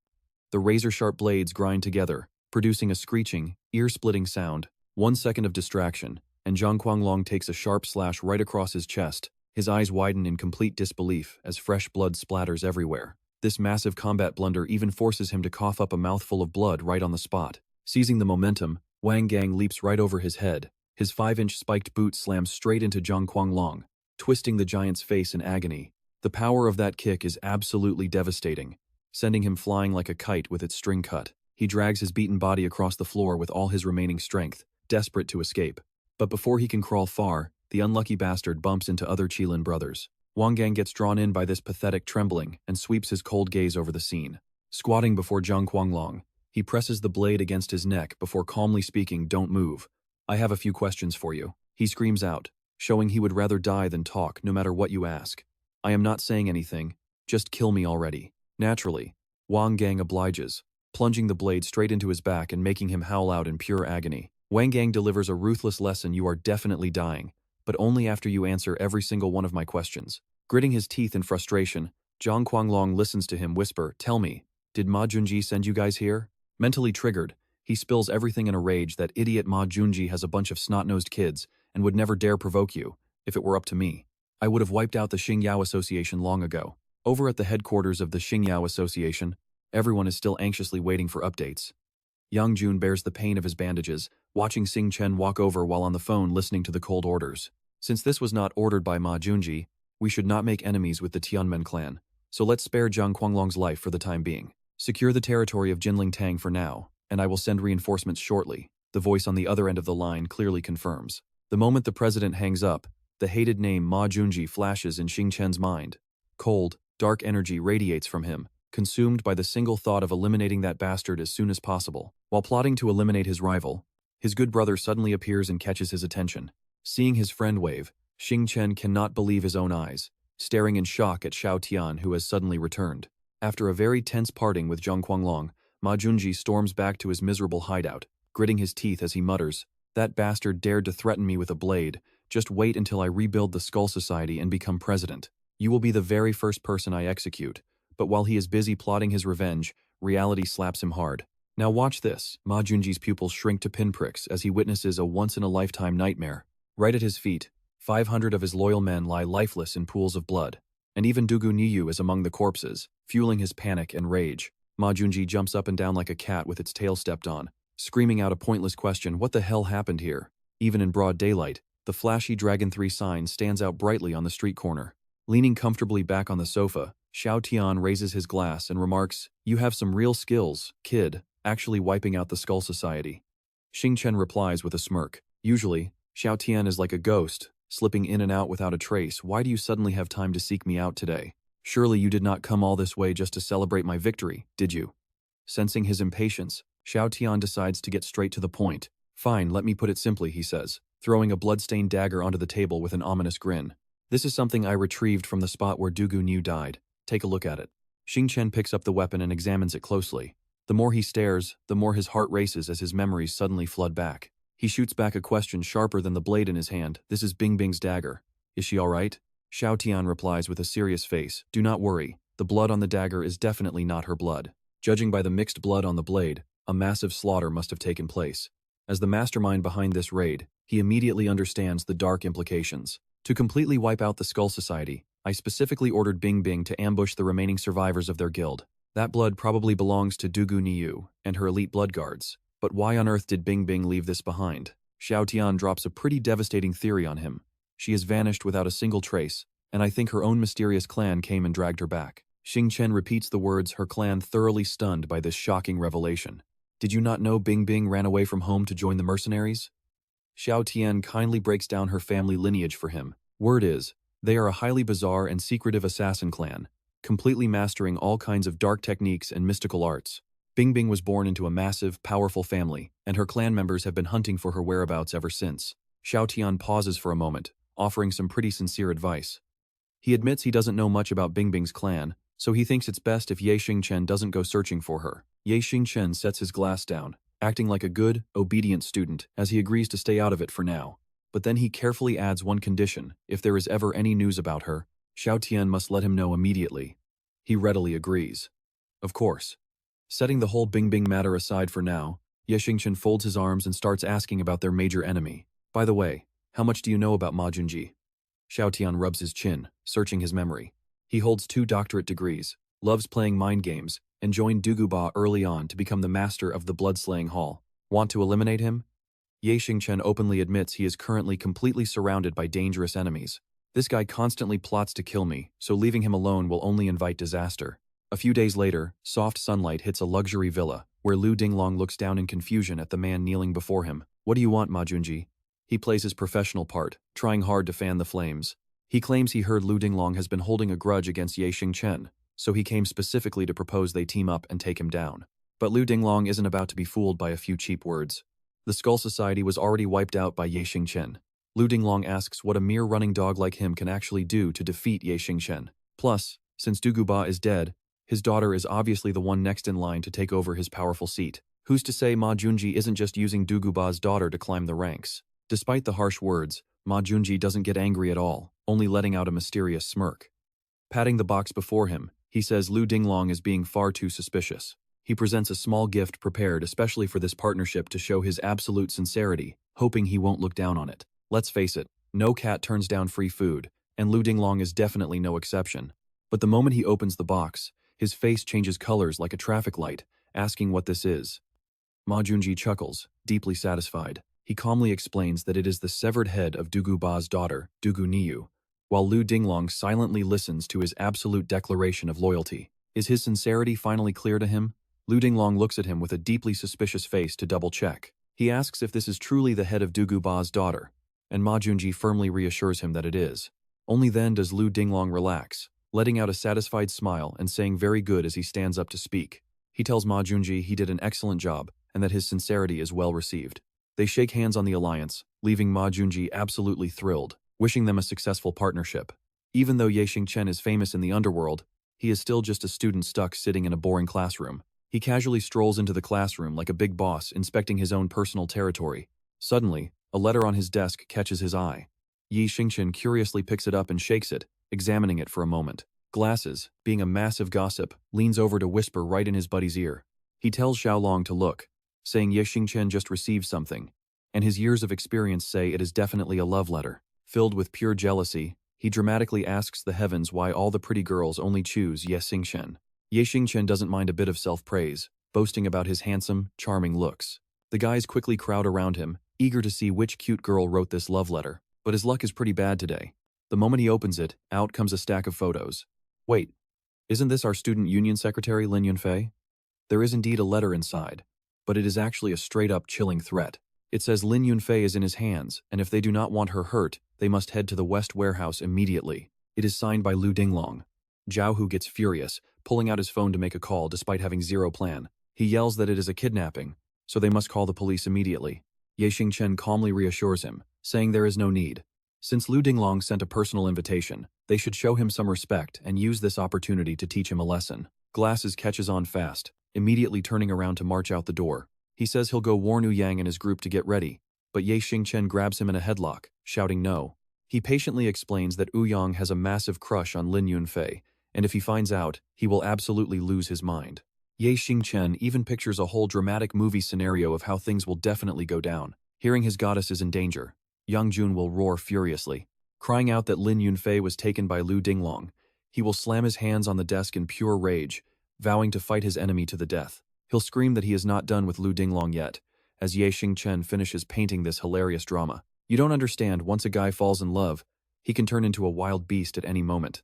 [SPEAKER 1] The razor-sharp blades grind together, producing a screeching, ear-splitting sound. 1 second of distraction, and Zhang Yunlong takes a sharp slash right across his chest. His eyes widen in complete disbelief as fresh blood splatters everywhere. This massive combat blunder even forces him to cough up a mouthful of blood right on the spot. Seizing the momentum, Wang Gang leaps right over his head. His 5-inch spiked boot slams straight into Zhang Quanglong, twisting the giant's face in agony. The power of that kick is absolutely devastating, sending him flying like a kite with its string cut. He drags his beaten body across the floor with all his remaining strength, desperate to escape. But before he can crawl far, the unlucky bastard bumps into other Qilin brothers. Wang Gang gets drawn in by this pathetic trembling and sweeps his cold gaze over the scene. Squatting before Zhang Quanglong, he presses the blade against his neck before calmly speaking, "Don't move. I have a few questions for you." He screams out, showing he would rather die than talk no matter what you ask. "I am not saying anything, just kill me already." Naturally, Wang Gang obliges, plunging the blade straight into his back and making him howl out in pure agony. Wang Gang delivers a ruthless lesson: you are definitely dying, but only after you answer every single one of my questions. Gritting his teeth in frustration, Zhang Quanglong listens to him whisper, "Tell me, did Ma Junji send you guys here?" Mentally triggered, he spills everything in a rage that idiot Ma Junji has a bunch of snot-nosed kids and would never dare provoke you. If it were up to me, I would have wiped out the Xingyao Association long ago. Over at the headquarters of the Xingyao Association, everyone is still anxiously waiting for updates. Yang Jun bears the pain of his bandages, watching Xingchen walk over while on the phone listening to the cold orders. Since this was not ordered by Ma Junji, we should not make enemies with the Tianmen clan, so let's spare Zhang Quanglong's life for the time being. Secure the territory of Jinling Tang for now, and I will send reinforcements shortly, the voice on the other end of the line clearly confirms. The moment the president hangs up, the hated name Ma Junji flashes in Xingchen's mind. Cold, dark energy radiates from him, consumed by the single thought of eliminating that bastard as soon as possible. While plotting to eliminate his rival, his good brother suddenly appears and catches his attention. Seeing his friend wave, Xingchen cannot believe his own eyes, staring in shock at Xiao Tian, who has suddenly returned. After a very tense parting with Zhang Quanglong, Ma Junji storms back to his miserable hideout, gritting his teeth as he mutters, "That bastard dared to threaten me with a blade. Just wait until I rebuild the Skull Society and become president. You will be the very first person I execute." But while he is busy plotting his revenge, reality slaps him hard. Now watch this. Ma Junji's pupils shrink to pinpricks as he witnesses a once-in-a-lifetime nightmare. Right at his feet, 500 of his loyal men lie lifeless in pools of blood. And even Dugu Niyu is among the corpses, fueling his panic and rage. Ma Junji jumps up and down like a cat with its tail stepped on, screaming out a pointless question: what the hell happened here? Even in broad daylight, the flashy Dragon 3 sign stands out brightly on the street corner. Leaning comfortably back on the sofa, Xiao Tian raises his glass and remarks, "You have some real skills, kid, actually wiping out the Skull Society." Xingchen replies with a smirk. "Usually, Xiao Tian is like a ghost, slipping in and out without a trace. Why do you suddenly have time to seek me out today? Surely you did not come all this way just to celebrate my victory, did you?" Sensing his impatience, Xiao Tian decides to get straight to the point. "Fine, let me put it simply," he says, throwing a blood-stained dagger onto the table with an ominous grin. "This is something I retrieved from the spot where Dugu Niu died. Take a look at it." Xingchen picks up the weapon and examines it closely. The more he stares, the more his heart races as his memories suddenly flood back. He shoots back a question sharper than the blade in his hand. "This is Bing Bing's dagger. Is she all right?" Xiao Tian replies with a serious face, "Do not worry. The blood on the dagger is definitely not her blood. Judging by the mixed blood on the blade, a massive slaughter must have taken place." As the mastermind behind this raid, he immediately understands the dark implications. To completely wipe out the Skull Society, I specifically ordered Bing Bing to ambush the remaining survivors of their guild. That blood probably belongs to Dugu Niu and her elite blood guards. But why on earth did Bing Bing leave this behind? Xiao Tian drops a pretty devastating theory on him. She has vanished without a single trace, and I think her own mysterious clan came and dragged her back. Xingchen repeats the words, her clan thoroughly stunned by this shocking revelation. "Did you not know Bing Bing ran away from home to join the mercenaries?" Xiao Tian kindly breaks down her family lineage for him. Word is, they are a highly bizarre and secretive assassin clan, completely mastering all kinds of dark techniques and mystical arts. Bing Bing was born into a massive, powerful family, and her clan members have been hunting for her whereabouts ever since. Xiao Tian pauses for a moment, offering some pretty sincere advice. He admits he doesn't know much about Bing Bing's clan, so he thinks it's best if Ye Xingchen doesn't go searching for her. Ye Xingchen sets his glass down, acting like a good, obedient student, as he agrees to stay out of it for now. But then he carefully adds one condition: if there is ever any news about her, Xiao Tian must let him know immediately. He readily agrees. Of course. Setting the whole Bing Bing matter aside for now, Ye Xingchen folds his arms and starts asking about their major enemy. "By the way, how much do you know about Ma Junji?" Xiao Tian rubs his chin, searching his memory. He holds 2 doctorate degrees, loves playing mind games, and joined Duguba early on to become the master of the Blood-Slaying Hall. Want to eliminate him? Xingchen openly admits he is currently completely surrounded by dangerous enemies. This guy constantly plots to kill me, so leaving him alone will only invite disaster. A few days later, soft sunlight hits a luxury villa, where Lu Dinglong looks down in confusion at the man kneeling before him. What do you want, Ma Junji? He plays his professional part, trying hard to fan the flames. He claims he heard Lu Dinglong has been holding a grudge against Xingchen, so he came specifically to propose they team up and take him down. But Lu Dinglong isn't about to be fooled by a few cheap words. The Skull Society was already wiped out by Xingchen. Lu Dinglong asks what a mere running dog like him can actually do to defeat Xingchen. Plus, since Duguba is dead, his daughter is obviously the one next in line to take over his powerful seat. Who's to say Ma Junji isn't just using Duguba's daughter to climb the ranks? Despite the harsh words, Ma Junji doesn't get angry at all, only letting out a mysterious smirk. Patting the box before him, he says Lu Dinglong is being far too suspicious. He presents a small gift prepared especially for this partnership to show his absolute sincerity, hoping he won't look down on it. Let's face it, no cat turns down free food, and Lu Dinglong is definitely no exception. But the moment he opens the box, his face changes colors like a traffic light, asking what this is. Ma Junji chuckles, deeply satisfied. He calmly explains that it is the severed head of Duguba's daughter, Dugu Niu, while Lu Dinglong silently listens to his absolute declaration of loyalty. Is his sincerity finally clear to him? Lu Dinglong looks at him with a deeply suspicious face to double-check. He asks if this is truly the head of Duguba's daughter, and Ma Junji firmly reassures him that it is. Only then does Lu Dinglong relax, letting out a satisfied smile and saying very good as he stands up to speak. He tells Ma Junji he did an excellent job and that his sincerity is well received. They shake hands on the alliance, leaving Ma Junji absolutely thrilled, wishing them a successful partnership. Even though Xingchen is famous in the underworld, he is still just a student stuck sitting in a boring classroom. He casually strolls into the classroom like a big boss inspecting his own personal territory. Suddenly, a letter on his desk catches his eye. Xingchen curiously picks it up and shakes it, examining it for a moment. Glasses, being a massive gossip, leans over to whisper right in his buddy's ear. He tells Xiaolong to look, saying Xingchen just received something, and his years of experience say it is definitely a love letter. Filled with pure jealousy, he dramatically asks the heavens why all the pretty girls only choose Xingchen. Xingchen doesn't mind a bit of self-praise, boasting about his handsome, charming looks. The guys quickly crowd around him, eager to see which cute girl wrote this love letter. But his luck is pretty bad today. The moment he opens it, out comes a stack of photos. Wait, isn't this our student union secretary Lin Yunfei? There is indeed a letter inside, but it is actually a straight-up chilling threat. It says Lin Yunfei is in his hands, and if they do not want her hurt, they must head to the West Warehouse immediately. It is signed by Lu Dinglong. Zhao Hu gets furious, pulling out his phone to make a call despite having zero plan. He yells that it is a kidnapping, so they must call the police immediately. Xingchen calmly reassures him, saying there is no need. Since Lu Dinglong sent a personal invitation, they should show him some respect and use this opportunity to teach him a lesson. Glasses catches on fast, immediately turning around to march out the door. He says he'll go warn Yang and his group to get ready, but Xingchen grabs him in a headlock, shouting no. He patiently explains that Yang has a massive crush on Lin Yunfei, and if he finds out, he will absolutely lose his mind. Xingchen even pictures a whole dramatic movie scenario of how things will definitely go down. Hearing his goddess is in danger, Yang Jun will roar furiously. Crying out that Lin Yunfei was taken by Lu Dinglong, he will slam his hands on the desk in pure rage, vowing to fight his enemy to the death. He'll scream that he is not done with Lu Dinglong yet, as Xingchen finishes painting this hilarious drama. You don't understand, once a guy falls in love, he can turn into a wild beast at any moment.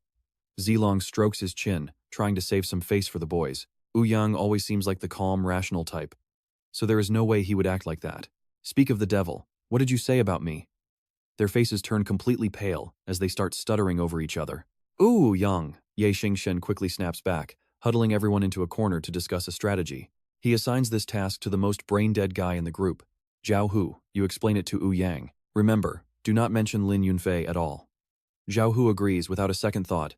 [SPEAKER 1] Zilong strokes his chin, trying to save some face for the boys. Yang always seems like the calm, rational type, so there is no way he would act like that. Speak of the devil, what did you say about me? Their faces turn completely pale as they start stuttering over each other. Yang! Xingchen quickly snaps back, huddling everyone into a corner to discuss a strategy. He assigns this task to the most brain-dead guy in the group. Zhao Hu, you explain it to Yang. Remember, do not mention Lin Yunfei at all. Zhao Hu agrees without a second thought.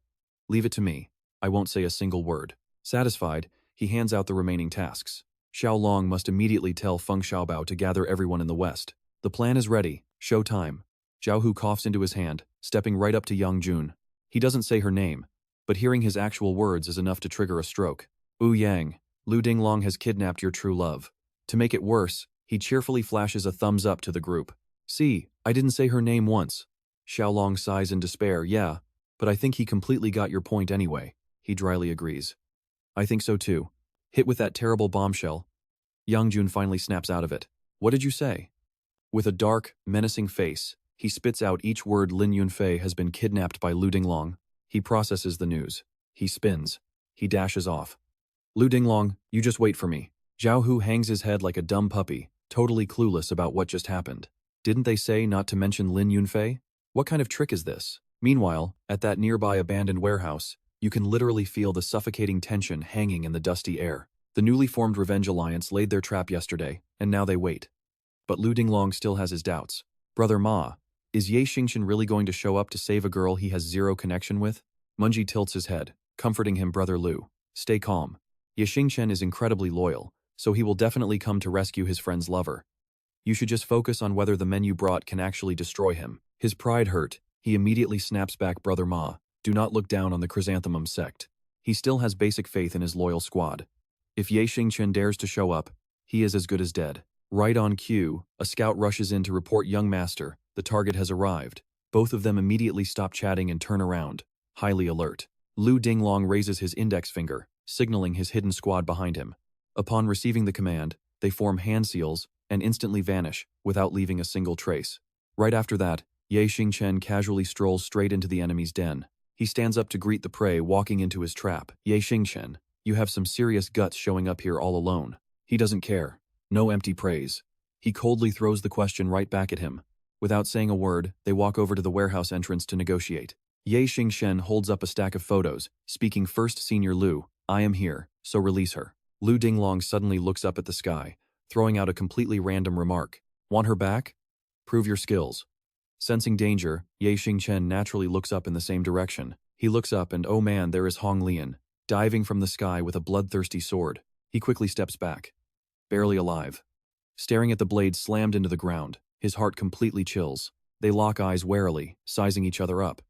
[SPEAKER 1] Leave it to me. I won't say a single word. Satisfied, he hands out the remaining tasks. Xiaolong must immediately tell Feng Xiaobao to gather everyone in the west. The plan is ready. Show time. Zhao Hu coughs into his hand, stepping right up to Yang Jun. He doesn't say her name, but hearing his actual words is enough to trigger a stroke. Yang, Lu Dinglong has kidnapped your true love. To make it worse, he cheerfully flashes a thumbs up to the group. See, I didn't say her name once. Xiaolong sighs in despair. Yeah, but I think he completely got your point anyway. He dryly agrees. I think so too. Hit with that terrible bombshell. Yang Jun finally snaps out of it. What did you say? With a dark, menacing face, he spits out each word. Lin Yunfei has been kidnapped by Lu Dinglong. He processes the news. He spins. He dashes off. Lu Dinglong, you just wait for me. Zhao Hu hangs his head like a dumb puppy, totally clueless about what just happened. Didn't they say not to mention Lin Yunfei? What kind of trick is this? Meanwhile, at that nearby abandoned warehouse, you can literally feel the suffocating tension hanging in the dusty air. The newly formed Revenge Alliance laid their trap yesterday, and now they wait. But Lu Dinglong still has his doubts. Brother Ma, is Ye Xingchen really going to show up to save a girl he has zero connection with? Munji tilts his head, comforting him. Brother Lu, stay calm. Ye Xingchen is incredibly loyal, so he will definitely come to rescue his friend's lover. You should just focus on whether the men you brought can actually destroy him. His pride hurt. He immediately snaps back. Brother Ma, do not look down on the Chrysanthemum sect. He still has basic faith in his loyal squad. If Ye Xingchen dares to show up, he is as good as dead. Right on cue, a scout rushes in to report, young master, the target has arrived. Both of them immediately stop chatting and turn around, highly alert. Lu Dinglong raises his index finger, signaling his hidden squad behind him. Upon receiving the command, they form hand seals and instantly vanish without leaving a single trace. Right after that, Ye Xingchen casually strolls straight into the enemy's den. He stands up to greet the prey walking into his trap. Ye Xingchen, you have some serious guts showing up here all alone. He doesn't care. No empty praise. He coldly throws the question right back at him. Without saying a word, they walk over to the warehouse entrance to negotiate. Ye Xingchen holds up a stack of photos, speaking first. Senior Lu, I am here, so release her. Lu Dinglong suddenly looks up at the sky, throwing out a completely random remark. Want her back? Prove your skills. Sensing danger, Ye Xingchen naturally looks up in the same direction. He looks up and oh man, there is Hong Lian, diving from the sky with a bloodthirsty sword. He quickly steps back. Barely alive. Staring at the blade slammed into the ground, his heart completely chills. They lock eyes warily, sizing each other up.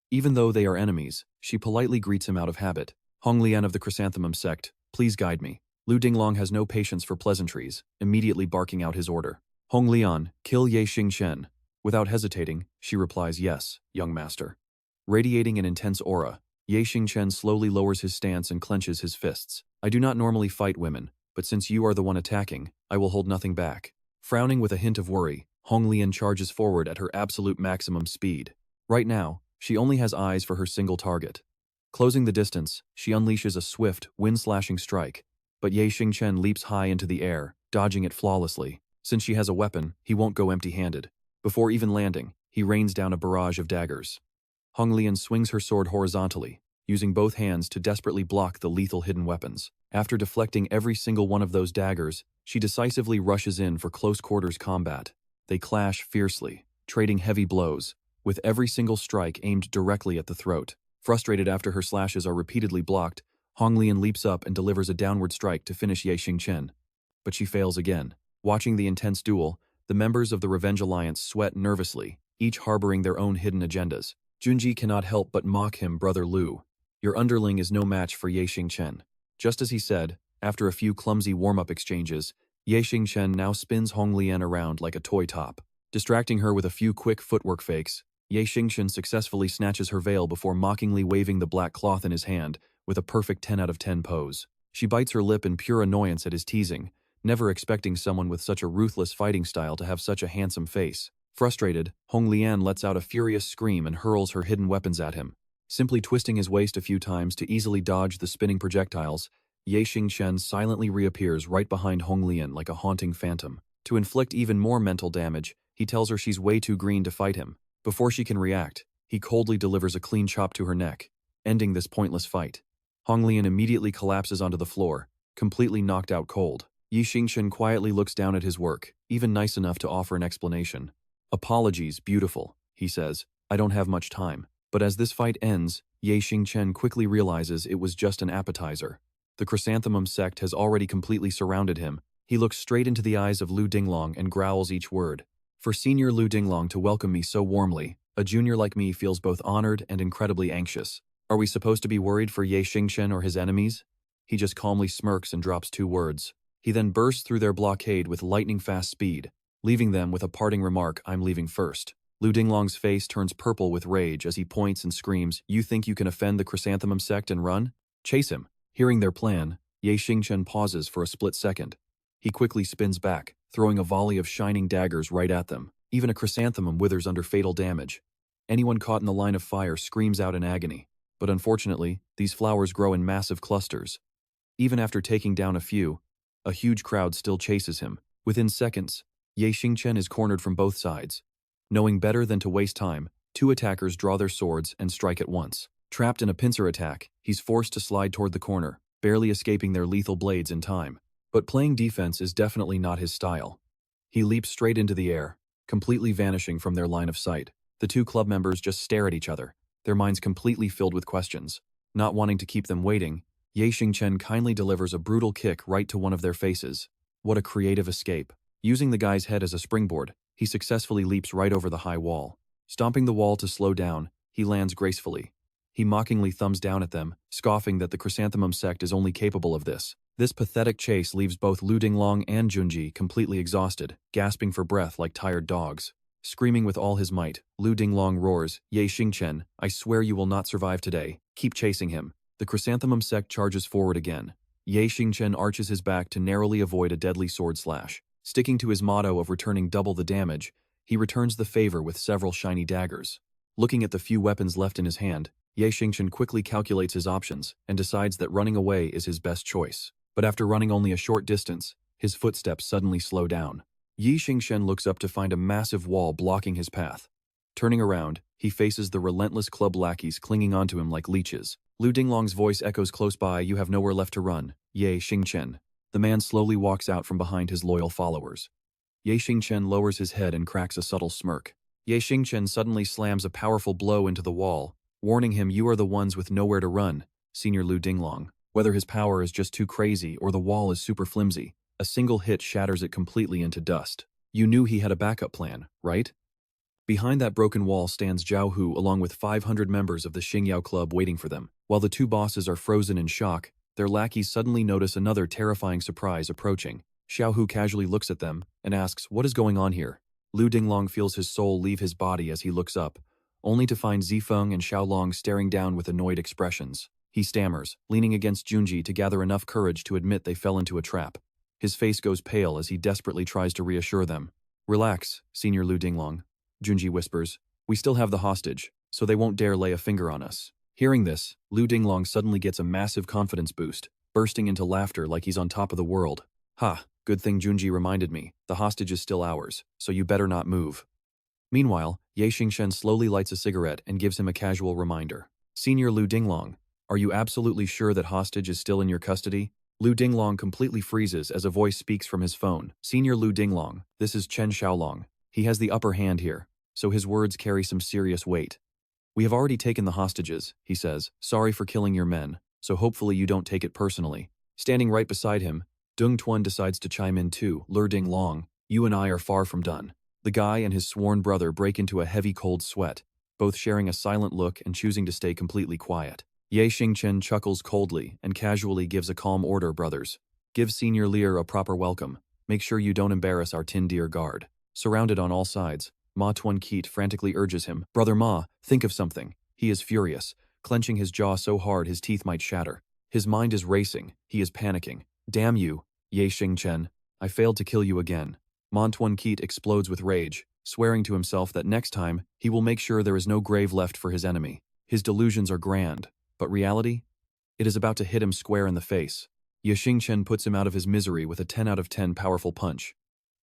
[SPEAKER 1] Even though they are enemies, she politely greets him out of habit. Hong Lian of the Chrysanthemum sect, please guide me. Lu Dinglong has no patience for pleasantries, immediately barking out his order. Hong Lian, kill Ye Xingchen. Without hesitating, she replies, yes, young master. Radiating an intense aura, Ye Xingchen slowly lowers his stance and clenches his fists. I do not normally fight women, but since you are the one attacking, I will hold nothing back. Frowning with a hint of worry, Hong Lian charges forward at her absolute maximum speed. Right now, she only has eyes for her single target. Closing the distance, she unleashes a swift, wind-slashing strike, but Ye Xingchen leaps high into the air, dodging it flawlessly. Since she has a weapon, he won't go empty-handed. Before even landing, he rains down a barrage of daggers. Hong Lian swings her sword horizontally, using both hands to desperately block the lethal hidden weapons. After deflecting every single one of those daggers, she decisively rushes in for close-quarters combat. They clash fiercely, trading heavy blows, with every single strike aimed directly at the throat. Frustrated after her slashes are repeatedly blocked, Hong Lian leaps up and delivers a downward strike to finish Ye Xingchen. But she fails again. Watching the intense duel, the members of the Revenge Alliance sweat nervously, each harboring their own hidden agendas. Junji cannot help but mock him. Brother Lu, your underling is no match for Ye Xingchen. Just as he said, after a few clumsy warm-up exchanges, Ye Xingchen now spins Hong Lian around like a toy top. Distracting her with a few quick footwork fakes, Ye Xingchen successfully snatches her veil before mockingly waving the black cloth in his hand with a perfect 10 out of 10 pose. She bites her lip in pure annoyance at his teasing, never expecting someone with such a ruthless fighting style to have such a handsome face. Frustrated, Hong Lian lets out a furious scream and hurls her hidden weapons at him. Simply twisting his waist a few times to easily dodge the spinning projectiles, Ye Xingchen silently reappears right behind Hong Lian like a haunting phantom. To inflict even more mental damage, he tells her she's way too green to fight him. Before she can react, he coldly delivers a clean chop to her neck, ending this pointless fight. Hong Lian immediately collapses onto the floor, completely knocked out cold. Ye Xingchen quietly looks down at his work, even nice enough to offer an explanation. Apologies, beautiful, he says. I don't have much time. But as this fight ends, Ye Xingchen quickly realizes it was just an appetizer. The Chrysanthemum sect has already completely surrounded him. He looks straight into the eyes of Lu Dinglong and growls each word. For Senior Lu Dinglong to welcome me so warmly, a junior like me feels both honored and incredibly anxious. Are we supposed to be worried for Ye Xingchen or his enemies? He just calmly smirks and drops 2 words. He then bursts through their blockade with lightning-fast speed, leaving them with a parting remark, I'm leaving first. Lu Dinglong's face turns purple with rage as he points and screams, you think you can offend the Chrysanthemum sect and run? Chase him. Hearing their plan, Ye Xingchen pauses for a split second. He quickly spins back, throwing a volley of shining daggers right at them. Even a chrysanthemum withers under fatal damage. Anyone caught in the line of fire screams out in agony. But unfortunately, these flowers grow in massive clusters. Even after taking down a few, a huge crowd still chases him. Within seconds, Xingchen is cornered from both sides. Knowing better than to waste time, two attackers draw their swords and strike at once. Trapped in a pincer attack, he's forced to slide toward the corner, barely escaping their lethal blades in time. But playing defense is definitely not his style. He leaps straight into the air, completely vanishing from their line of sight. The two club members just stare at each other, their minds completely filled with questions. Not wanting to keep them waiting, Xingchen kindly delivers a brutal kick right to one of their faces. What a creative escape. Using the guy's head as a springboard, he successfully leaps right over the high wall. Stomping the wall to slow down, he lands gracefully. He mockingly thumbs down at them, scoffing that the chrysanthemum sect is only capable of this. This pathetic chase leaves both Lu Dinglong and Junji completely exhausted, gasping for breath like tired dogs. Screaming with all his might, Lu Dinglong roars, Xingchen, I swear you will not survive today. Keep chasing him. The chrysanthemum sect charges forward again. Xingchen arches his back to narrowly avoid a deadly sword slash. Sticking to his motto of returning double the damage, he returns the favor with several shiny daggers. Looking at the few weapons left in his hand, Xingchen quickly calculates his options and decides that running away is his best choice. But after running only a short distance, his footsteps suddenly slow down. Xingchen looks up to find a massive wall blocking his path. Turning around, he faces the relentless club lackeys clinging onto him like leeches. Lu Dinglong's voice echoes close by, you have nowhere left to run, Xingchen. The man slowly walks out from behind his loyal followers. Xingchen lowers his head and cracks a subtle smirk. Xingchen suddenly slams a powerful blow into the wall, warning him, you are the ones with nowhere to run, Senior Lu Dinglong. Whether his power is just too crazy or the wall is super flimsy, a single hit shatters it completely into dust. You knew he had a backup plan, right? Behind that broken wall stands Zhao Hu along with 500 members of the Xingyao Club waiting for them. While the two bosses are frozen in shock, their lackeys suddenly notice another terrifying surprise approaching. Xiao Hu casually looks at them and asks, what is going on here? Lu Dinglong feels his soul leave his body as he looks up, only to find Zifeng and Xiaolong staring down with annoyed expressions. He stammers, leaning against Junji to gather enough courage to admit they fell into a trap. His face goes pale as he desperately tries to reassure them. Relax, Senior Lu Dinglong, Junji whispers. We still have the hostage, so they won't dare lay a finger on us. Hearing this, Lu Dinglong suddenly gets a massive confidence boost, bursting into laughter like he's on top of the world. Ha, good thing Junji reminded me, the hostage is still ours, so you better not move. Meanwhile, Xingchen slowly lights a cigarette and gives him a casual reminder. Senior Lu Dinglong, are you absolutely sure that hostage is still in your custody? Lu Dinglong completely freezes as a voice speaks from his phone. Senior Lu Dinglong, this is Chen Xiaolong. He has the upper hand here, so his words carry some serious weight. We have already taken the hostages, he says. Sorry for killing your men, so hopefully you don't take it personally. Standing right beside him, Deng Tuan decides to chime in too. Lu Dinglong, you and I are far from done. The guy and his sworn brother break into a heavy cold sweat, both sharing a silent look and choosing to stay completely quiet. Xingchen chuckles coldly and casually gives a calm order, brothers. Give Senior Lear a proper welcome. Make sure you don't embarrass our Tin Deer guard. Surrounded on all sides, Ma Tuan Keat frantically urges him, Brother Ma, think of something. He is furious, clenching his jaw so hard his teeth might shatter. His mind is racing, he is panicking. Damn you, Xingchen, I failed to kill you again. Ma Tuan Keat explodes with rage, swearing to himself that next time, he will make sure there is no grave left for his enemy. His delusions are grand, but reality? It is about to hit him square in the face. Xingchen puts him out of his misery with a 10 out of 10 powerful punch.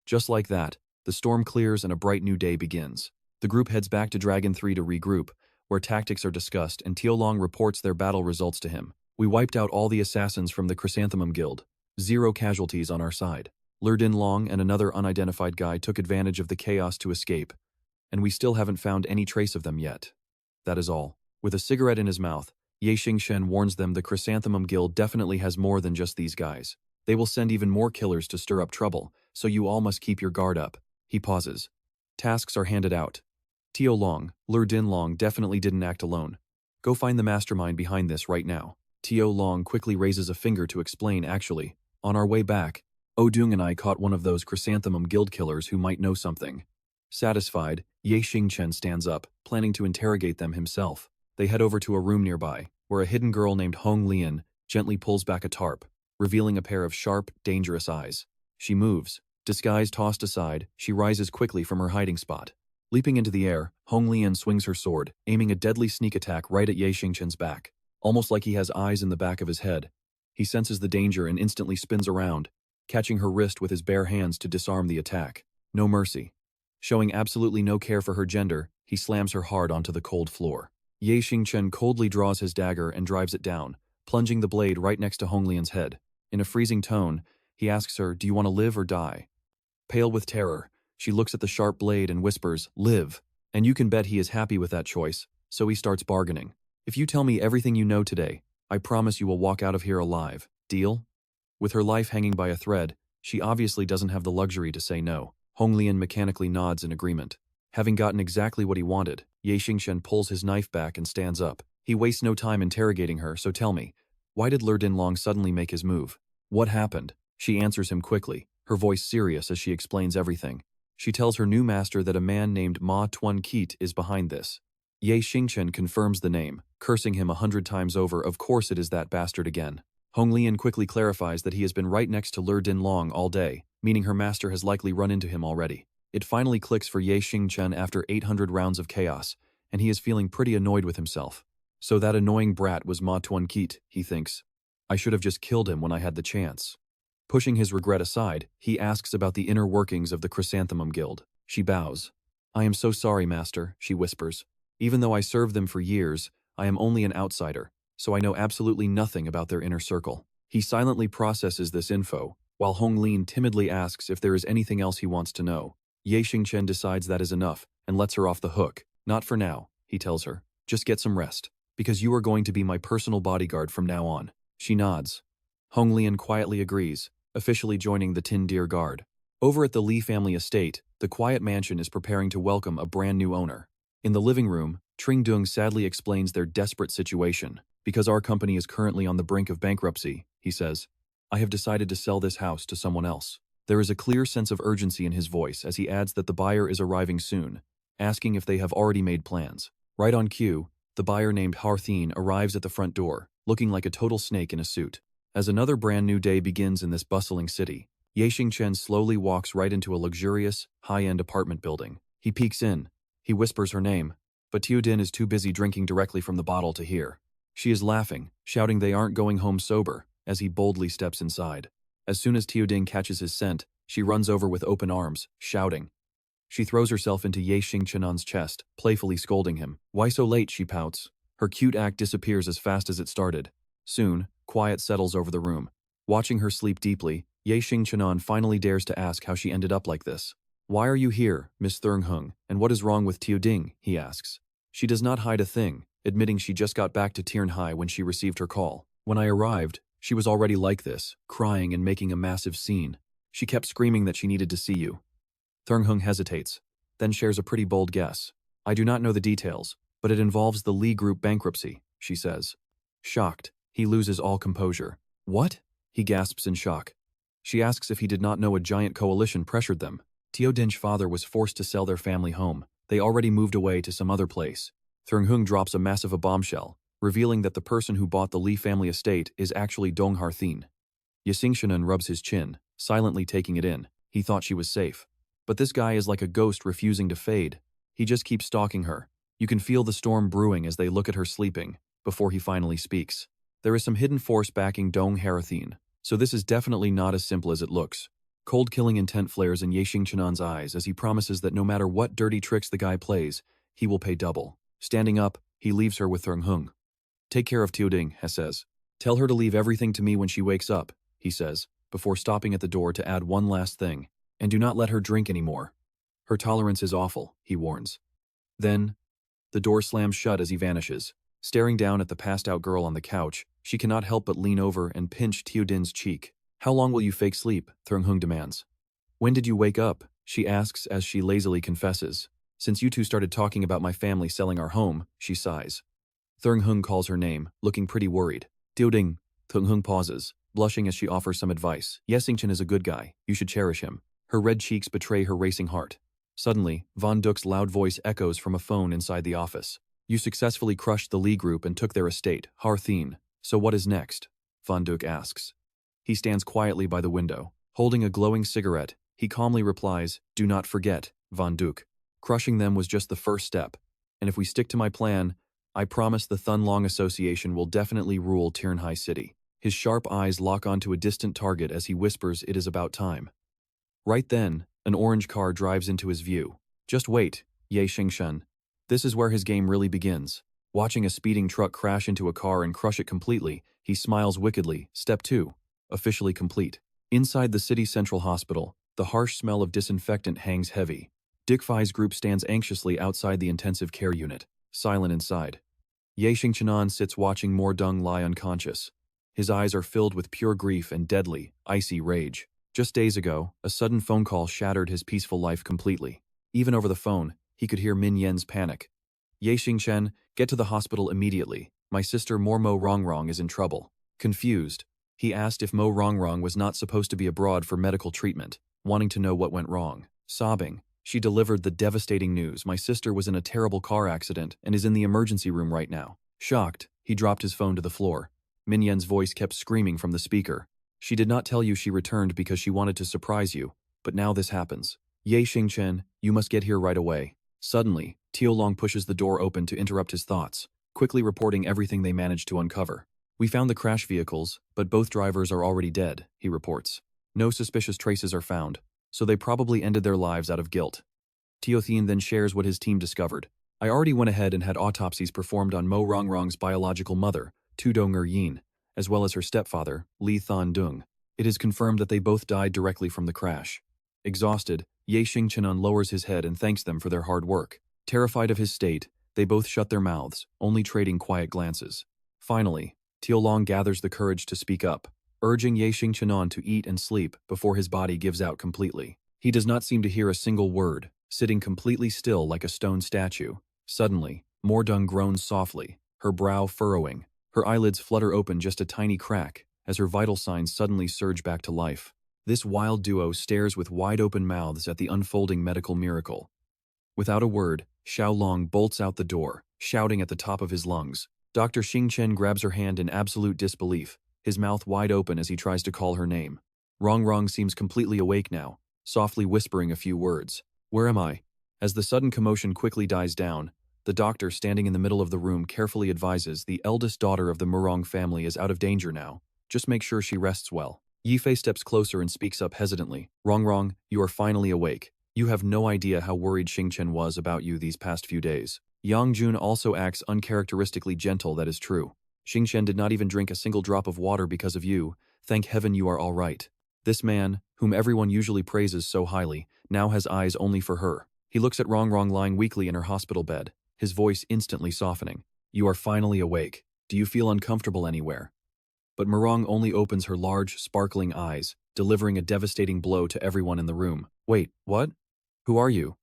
[SPEAKER 1] Just like that, the storm clears and a bright new day begins. The group heads back to Dragon 3 to regroup, where tactics are discussed and Tiolong reports their battle results to him. We wiped out all the assassins from the Chrysanthemum Guild. 0 casualties on our side. Lu Dinglong and another unidentified guy took advantage of the chaos to escape, and we still haven't found any trace of them yet. That is all. With a cigarette in his mouth, Xingchen warns them the Chrysanthemum Guild definitely has more than just these guys. They will send even more killers to stir up trouble, so you all must keep your guard up. He pauses. Tasks are handed out. Tiolong, Lu Dinglong definitely didn't act alone. Go find the mastermind behind this right now. Tiolong quickly raises a finger to explain. Actually, on our way back, Odung and I caught one of those Chrysanthemum Guild killers who might know something. Satisfied, Xingchen stands up, planning to interrogate them himself. They head over to a room nearby, where a hidden girl named Hong Lian gently pulls back a tarp, revealing a pair of sharp, dangerous eyes. She moves, Disguise tossed aside, she rises quickly from her hiding spot. Leaping into the air, Hong Lian swings her sword, aiming a deadly sneak attack right at Ye Xingchen's back. Almost like he has eyes in the back of his head. He senses the danger and instantly spins around, catching her wrist with his bare hands to disarm the attack. No mercy. Showing absolutely no care for her gender, he slams her hard onto the cold floor. Ye Xingchen coldly draws his dagger and drives it down, plunging the blade right next to Hong Lian's head. In a freezing tone, he asks her, "Do you want to live or die?" Pale with terror, she looks at the sharp blade and whispers, "Live." And you can bet he is happy with that choice, so he starts bargaining. "If you tell me everything you know today, I promise you will walk out of here alive. Deal?" With her life hanging by a thread, she obviously doesn't have the luxury to say no. Hong Lian mechanically nods in agreement. Having gotten exactly what he wanted, Ye Xingchen pulls his knife back and stands up. He wastes no time interrogating her, "So tell me, why did Jinlong suddenly make his move? What happened?" She answers him quickly, her voice serious as she explains everything. She tells her new master that a man named Ma Tuan-Keat is behind this. Ye Xingchen confirms the name, cursing him 100 times over. Of course it is that bastard again. Hong Lian quickly clarifies that he has been right next to Jinlong all day, meaning her master has likely run into him already. It finally clicks for Ye Xingchen after 800 rounds of chaos, and he is feeling pretty annoyed with himself. So that annoying brat was Ma Tuan-Keat, he thinks. I should have just killed him when I had the chance. Pushing his regret aside, he asks about the inner workings of the Chrysanthemum Guild. She bows. "I am so sorry, master," she whispers. "Even though I served them for years, I am only an outsider, so I know absolutely nothing about their inner circle." He silently processes this info, while Hong Lian timidly asks if there is anything else he wants to know. Ye Xingchen decides that is enough, and lets her off the hook. "Not for now," he tells her. "Just get some rest, because you are going to be my personal bodyguard from now on." She nods. Hong Lian quietly agrees, officially joining the Tin Deer Guard. Over at the Li family estate, the quiet mansion is preparing to welcome a brand new owner. In the living room, Tring Dung sadly explains their desperate situation. "Because our company is currently on the brink of bankruptcy," he says, "I have decided to sell this house to someone else." There is a clear sense of urgency in his voice as he adds that the buyer is arriving soon, asking if they have already made plans. Right on cue, the buyer named Harthine arrives at the front door, looking like a total snake in a suit. As another brand new day begins in this bustling city, Ye Xingchen slowly walks right into a luxurious, high-end apartment building. He peeks in. He whispers her name, but Teodin is too busy drinking directly from the bottle to hear. She is laughing, shouting they aren't going home sober, as he boldly steps inside. As soon as Teodin catches his scent, she runs over with open arms, shouting. She throws herself into Ye Xingchen's chest, playfully scolding him. "Why so late?" she pouts. Her cute act disappears as fast as it started. Soon, quiet settles over the room. Watching her sleep deeply, Ye Xingchen finally dares to ask how she ended up like this. "Why are you here, Miss Thurng-Hung, and what is wrong with Teoding?" he asks. She does not hide a thing, admitting she just got back to Tianhai when she received her call. "When I arrived, she was already like this, crying and making a massive scene. She kept screaming that she needed to see you." Thurng-Hung hesitates, then shares a pretty bold guess. "I do not know the details, but it involves the Li Group bankruptcy," she says. Shocked, he loses all composure. "What?" he gasps in shock. She asks if he did not know a giant coalition pressured them. Teodin's father was forced to sell their family home. They already moved away to some other place. Thurng-Hung drops a massive bombshell, revealing that the person who bought the Li family estate is actually Dong Harthine. Ye Xingchen rubs his chin, silently taking it in. He thought she was safe. But this guy is like a ghost refusing to fade. He just keeps stalking her. You can feel the storm brewing as they look at her sleeping, before he finally speaks. There is some hidden force backing Dong Harthine, so this is definitely not as simple as it looks. Cold killing intent flares in Ye Xingchen's eyes as he promises that no matter what dirty tricks the guy plays, he will pay double. Standing up, he leaves her with Thurng-Hung. "Take care of Teoding," he says. "Tell her to leave everything to me when she wakes up," he says, before stopping at the door to add one last thing. "And do not let her drink anymore. Her tolerance is awful," he warns. Then, the door slams shut as he vanishes. Staring down at the passed-out girl on the couch, she cannot help but lean over and pinch Teodin's cheek. "How long will you fake sleep?" Thurng-Hung demands. "When did you wake up?" she asks as she lazily confesses. "Since you two started talking about my family selling our home," she sighs. Thurng-Hung calls her name, looking pretty worried. "Teoding." Thurng-Hung pauses, blushing as she offers some advice. "Ye Xingchen is a good guy. You should cherish him." Her red cheeks betray her racing heart. Suddenly, Von Duck's loud voice echoes from a phone inside the office. "You successfully crushed the Li Group and took their estate, Harthine. So what is next?" Von Duck asks. He stands quietly by the window. Holding a glowing cigarette, He calmly replies, "Do not forget, Von Duke. Crushing them was just the first step. And if we stick to my plan, I promise the Thunlong Association will definitely rule Jinghai City." His sharp eyes lock onto a distant target as he whispers it is about time. Right then, an orange car drives into his view. Just wait, Ye Xingchen. This is where his game really begins. Watching a speeding truck crash into a car and crush it completely, he smiles wickedly. Step 2. Officially complete. Inside the city central hospital, the harsh smell of disinfectant hangs heavy. Dick Fai's group stands anxiously outside the intensive care unit, silent inside. Ye Xingchen sits watching Mo Dong lie unconscious. His eyes are filled with pure grief and deadly, icy rage. Just days ago, a sudden phone call shattered his peaceful life completely. Even over the phone, he could hear Min Yen's panic. "Ye Xingchen, get to the hospital immediately. My sister Mo Rongrong is in trouble." Confused, he asked if Mo Rongrong was not supposed to be abroad for medical treatment, wanting to know what went wrong. Sobbing, she delivered the devastating news: "My sister was in a terrible car accident and is in the emergency room right now." Shocked, he dropped his phone to the floor. Min Yen's voice kept screaming from the speaker. "She did not tell you she returned because she wanted to surprise you, but now this happens. Ye Xingchen, you must get here right away." Suddenly, Tiolong pushes the door open to interrupt his thoughts, quickly reporting everything they managed to uncover. "We found the crash vehicles, but both drivers are already dead," he reports. "No suspicious traces are found, so they probably ended their lives out of guilt." Teothin then shares what his team discovered. "I already went ahead and had autopsies performed on Mo Rongrong's biological mother, Tudong Yin, as well as her stepfather, Li Thon Dung. It is confirmed that they both died directly from the crash." Exhausted, Ye Xingchen lowers his head and thanks them for their hard work. Terrified of his state, they both shut their mouths, only trading quiet glances. Finally, Tiolong gathers the courage to speak up, urging Ye Xingchen to eat and sleep before his body gives out completely. He does not seem to hear a single word, sitting completely still like a stone statue. Suddenly, Mo Dong groans softly, her brow furrowing. Her eyelids flutter open just a tiny crack as her vital signs suddenly surge back to life. This wild duo stares with wide-open mouths at the unfolding medical miracle. Without a word, Xiaolong bolts out the door, shouting at the top of his lungs. Dr. Xingchen grabs her hand in absolute disbelief, his mouth wide open as he tries to call her name. Rongrong seems completely awake now, softly whispering a few words. "Where am I?" As the sudden commotion quickly dies down, the doctor standing in the middle of the room carefully advises the eldest daughter of the Murong family is out of danger now. Just make sure she rests well. Yifei steps closer and speaks up hesitantly. "Rongrong, you are finally awake. You have no idea how worried Xingchen was about you these past few days." Yang Jun also acts uncharacteristically gentle, that is true. "Xingchen did not even drink a single drop of water because of you. Thank heaven you are all right." This man, whom everyone usually praises so highly, now has eyes only for her. He looks at Rongrong lying weakly in her hospital bed, his voice instantly softening. "You are finally awake. Do you feel uncomfortable anywhere?" But Murong only opens her large, sparkling eyes, delivering a devastating blow to everyone in the room. "Wait, what? Who are you?"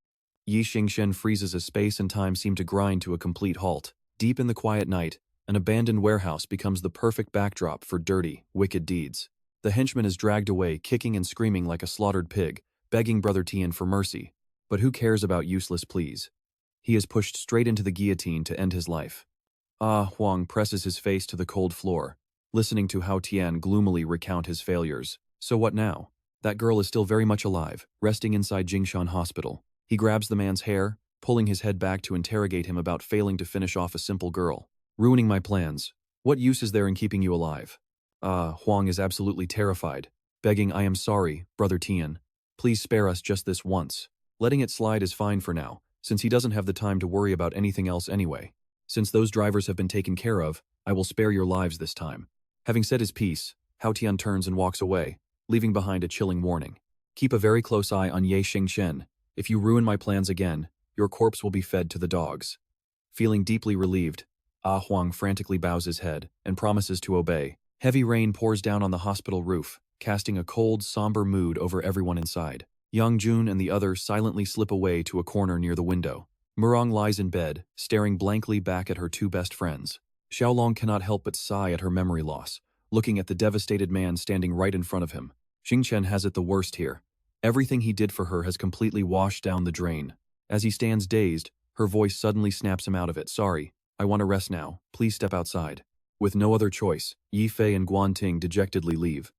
[SPEAKER 1] Yi Xingchen freezes as space and time seem to grind to a complete halt. Deep in the quiet night, an abandoned warehouse becomes the perfect backdrop for dirty, wicked deeds. The henchman is dragged away, kicking and screaming like a slaughtered pig, begging Brother Tian for mercy. But who cares about useless pleas? He is pushed straight into the guillotine to end his life. Ah Huang presses his face to the cold floor, listening to Hao Tian gloomily recount his failures. So what now? That girl is still very much alive, resting inside Jingshan Hospital. He grabs the man's hair, pulling his head back to interrogate him about failing to finish off a simple girl. "Ruining my plans. What use is there in keeping you alive?" Huang is absolutely terrified, begging, "I am sorry, Brother Tian. Please spare us just this once." Letting it slide is fine for now, since he doesn't have the time to worry about anything else anyway. "Since those drivers have been taken care of, I will spare your lives this time." Having said his piece, Hao Tian turns and walks away, leaving behind a chilling warning. "Keep a very close eye on Ye Xingchen. If you ruin my plans again, your corpse will be fed to the dogs." Feeling deeply relieved, Huang frantically bows his head and promises to obey. Heavy rain pours down on the hospital roof, casting a cold, somber mood over everyone inside. Yang Jun and the others silently slip away to a corner near the window. Murong lies in bed, staring blankly back at her two best friends. Xiaolong cannot help but sigh at her memory loss, looking at the devastated man standing right in front of him. Xingchen has it the worst here. Everything he did for her has completely washed down the drain. As he stands dazed, her voice suddenly snaps him out of it. "Sorry, I want to rest now. Please step outside." With no other choice, Yifei and Guanting dejectedly leave.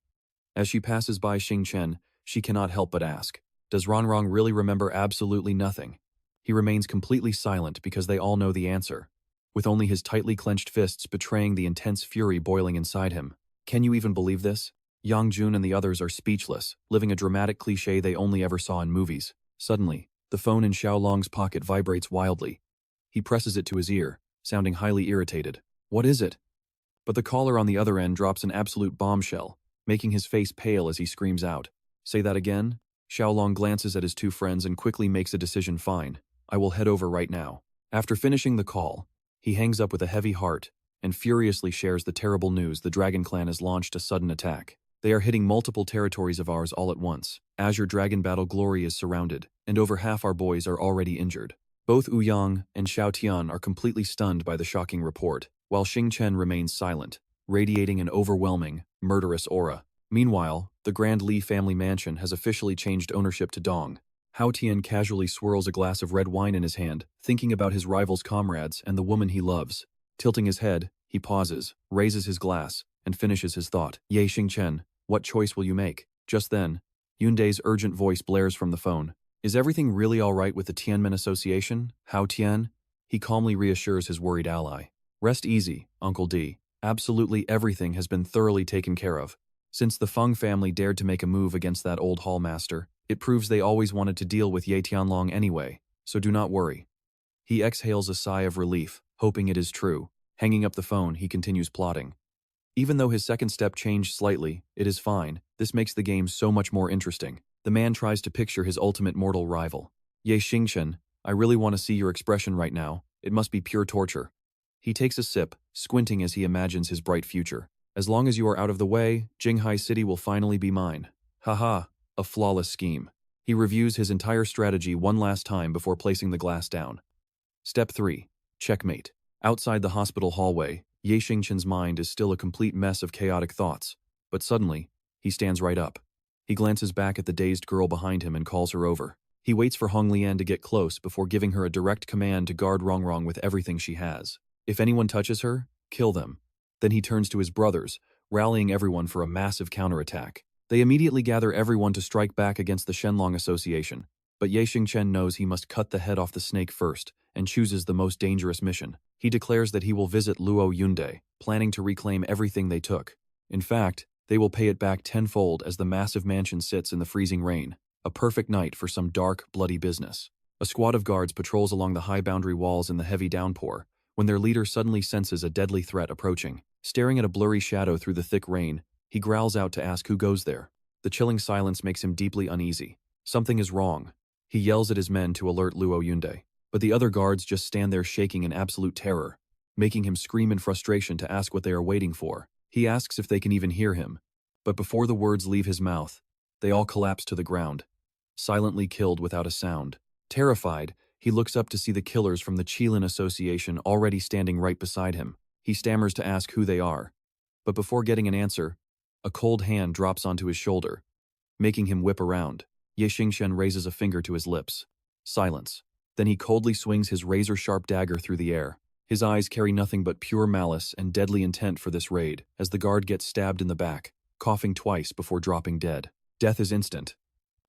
[SPEAKER 1] As she passes by Xingchen, she cannot help but ask, Does Rongrong really remember absolutely nothing? He remains completely silent because they all know the answer, with only his tightly clenched fists betraying the intense fury boiling inside him. Can you even believe this? Yang Jun and the others are speechless, living a dramatic cliché they only ever saw in movies. Suddenly, the phone in Xiaolong's pocket vibrates wildly. He presses it to his ear, sounding highly irritated. What is it? But the caller on the other end drops an absolute bombshell, making his face pale as he screams out. Say that again? Xiaolong glances at his two friends and quickly makes a decision. Fine, I will head over right now. After finishing the call, he hangs up with a heavy heart and furiously shares the terrible news the Dragon Clan has launched a sudden attack. They are hitting multiple territories of ours all at once. Azure Dragon Battle Glory is surrounded, and over half our boys are already injured. Both Ouyang and Xiaotian are completely stunned by the shocking report, while Xingchen remains silent, radiating an overwhelming, murderous aura. Meanwhile, the Grand Li family mansion has officially changed ownership to Dong. Hao Tian casually swirls a glass of red wine in his hand, thinking about his rival's comrades and the woman he loves. Tilting his head, he pauses, raises his glass, and finishes his thought. Ye Xingchen, what choice will you make? Just then, Yundai's urgent voice blares from the phone. Is everything really all right with the Tianmen Association, Hao Tian? He calmly reassures his worried ally. Rest easy, Uncle D. Absolutely everything has been thoroughly taken care of. Since the Feng family dared to make a move against that old hall master, it proves they always wanted to deal with Ye Tianlong anyway, so do not worry. He exhales a sigh of relief, hoping it is true. Hanging up the phone, he continues plotting. Even though his second step changed slightly, it is fine. This makes the game so much more interesting. The man tries to picture his ultimate mortal rival. Ye Xingchen, I really want to see your expression right now. It must be pure torture. He takes a sip, squinting as he imagines his bright future. As long as you are out of the way, Jinghai City will finally be mine. Haha, a flawless scheme. He reviews his entire strategy one last time before placing the glass down. Step 3. Checkmate. Outside the hospital hallway, Ye Xingchen's mind is still a complete mess of chaotic thoughts, but suddenly, he stands right up. He glances back at the dazed girl behind him and calls her over. He waits for Hong Lian to get close before giving her a direct command to guard Rongrong with everything she has. If anyone touches her, kill them. Then he turns to his brothers, rallying everyone for a massive counterattack. They immediately gather everyone to strike back against the Shenlong Association, but Ye Xingchen knows he must cut the head off the snake first and chooses the most dangerous mission. He declares that he will visit Luo Yunde, planning to reclaim everything they took. In fact, they will pay it back tenfold as the massive mansion sits in the freezing rain, a perfect night for some dark, bloody business. A squad of guards patrols along the high boundary walls in the heavy downpour, when their leader suddenly senses a deadly threat approaching. Staring at a blurry shadow through the thick rain, he growls out to ask who goes there. The chilling silence makes him deeply uneasy. Something is wrong. He yells at his men to alert Luo Yunde, but the other guards just stand there shaking in absolute terror, making him scream in frustration to ask what they are waiting for. He asks if they can even hear him, but before the words leave his mouth, they all collapse to the ground, silently killed without a sound. Terrified, he looks up to see the killers from the Qilin Association already standing right beside him. He stammers to ask who they are, but before getting an answer, a cold hand drops onto his shoulder, making him whip around. Ye Xingchen raises a finger to his lips. Silence. Then he coldly swings his razor-sharp dagger through the air. His eyes carry nothing but pure malice and deadly intent for this raid, as the guard gets stabbed in the back, coughing twice before dropping dead. Death is instant.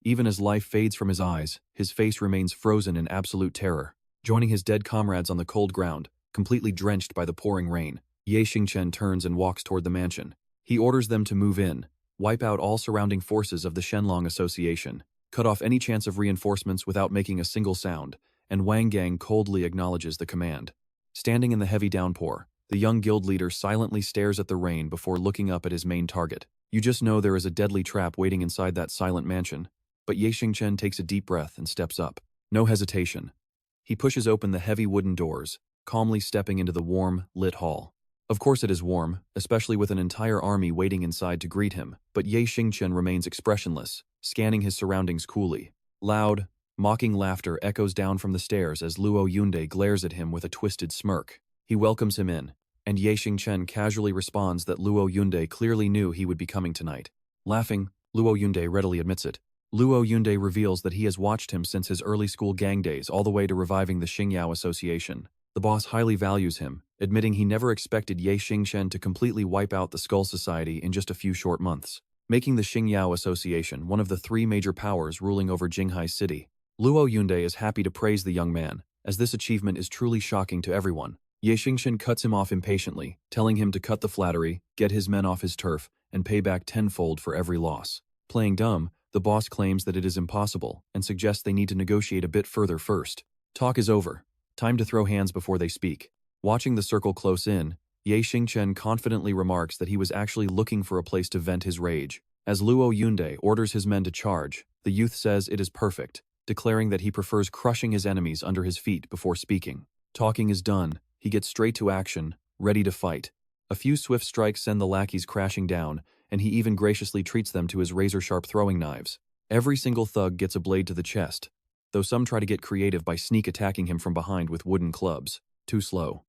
[SPEAKER 1] Even as life fades from his eyes, his face remains frozen in absolute terror. Joining his dead comrades on the cold ground, completely drenched by the pouring rain, Ye Xingchen turns and walks toward the mansion. He orders them to move in, wipe out all surrounding forces of the Shenlong Association, cut off any chance of reinforcements without making a single sound, and Wang Gang coldly acknowledges the command. Standing in the heavy downpour, the young guild leader silently stares at the rain before looking up at his main target. You just know there is a deadly trap waiting inside that silent mansion, but Ye Xingchen takes a deep breath and steps up. No hesitation. He pushes open the heavy wooden doors, calmly stepping into the warm, lit hall. Of course it is warm, especially with an entire army waiting inside to greet him, but Ye Xingchen remains expressionless, scanning his surroundings coolly. Loud, mocking laughter echoes down from the stairs as Luo Yunde glares at him with a twisted smirk. He welcomes him in, and Ye Xingchen casually responds that Luo Yunde clearly knew he would be coming tonight. Laughing, Luo Yunde readily admits it. Luo Yunde reveals that he has watched him since his early school gang days all the way to reviving the Xingyao Association. The boss highly values him, admitting he never expected Ye Xingchen to completely wipe out the Skull Society in just a few short months. making the Xingyao Association one of the three major powers ruling over Jinghai City. Luo Yunde is happy to praise the young man, as this achievement is truly shocking to everyone. Xingchen cuts him off impatiently, telling him to cut the flattery, get his men off his turf, and pay back tenfold for every loss. Playing dumb, the boss claims that it is impossible and suggests they need to negotiate a bit further first. Talk is over. Time to throw hands before they speak. Watching the circle close in, Xingchen confidently remarks that he was actually looking for a place to vent his rage. As Luo Yunde orders his men to charge, the youth says it is perfect, declaring that he prefers crushing his enemies under his feet before speaking. Talking is done. He gets straight to action, ready to fight. A few swift strikes send the lackeys crashing down, and he even graciously treats them to his razor-sharp throwing knives. Every single thug gets a blade to the chest, though some try to get creative by sneak attacking him from behind with wooden clubs. Too slow.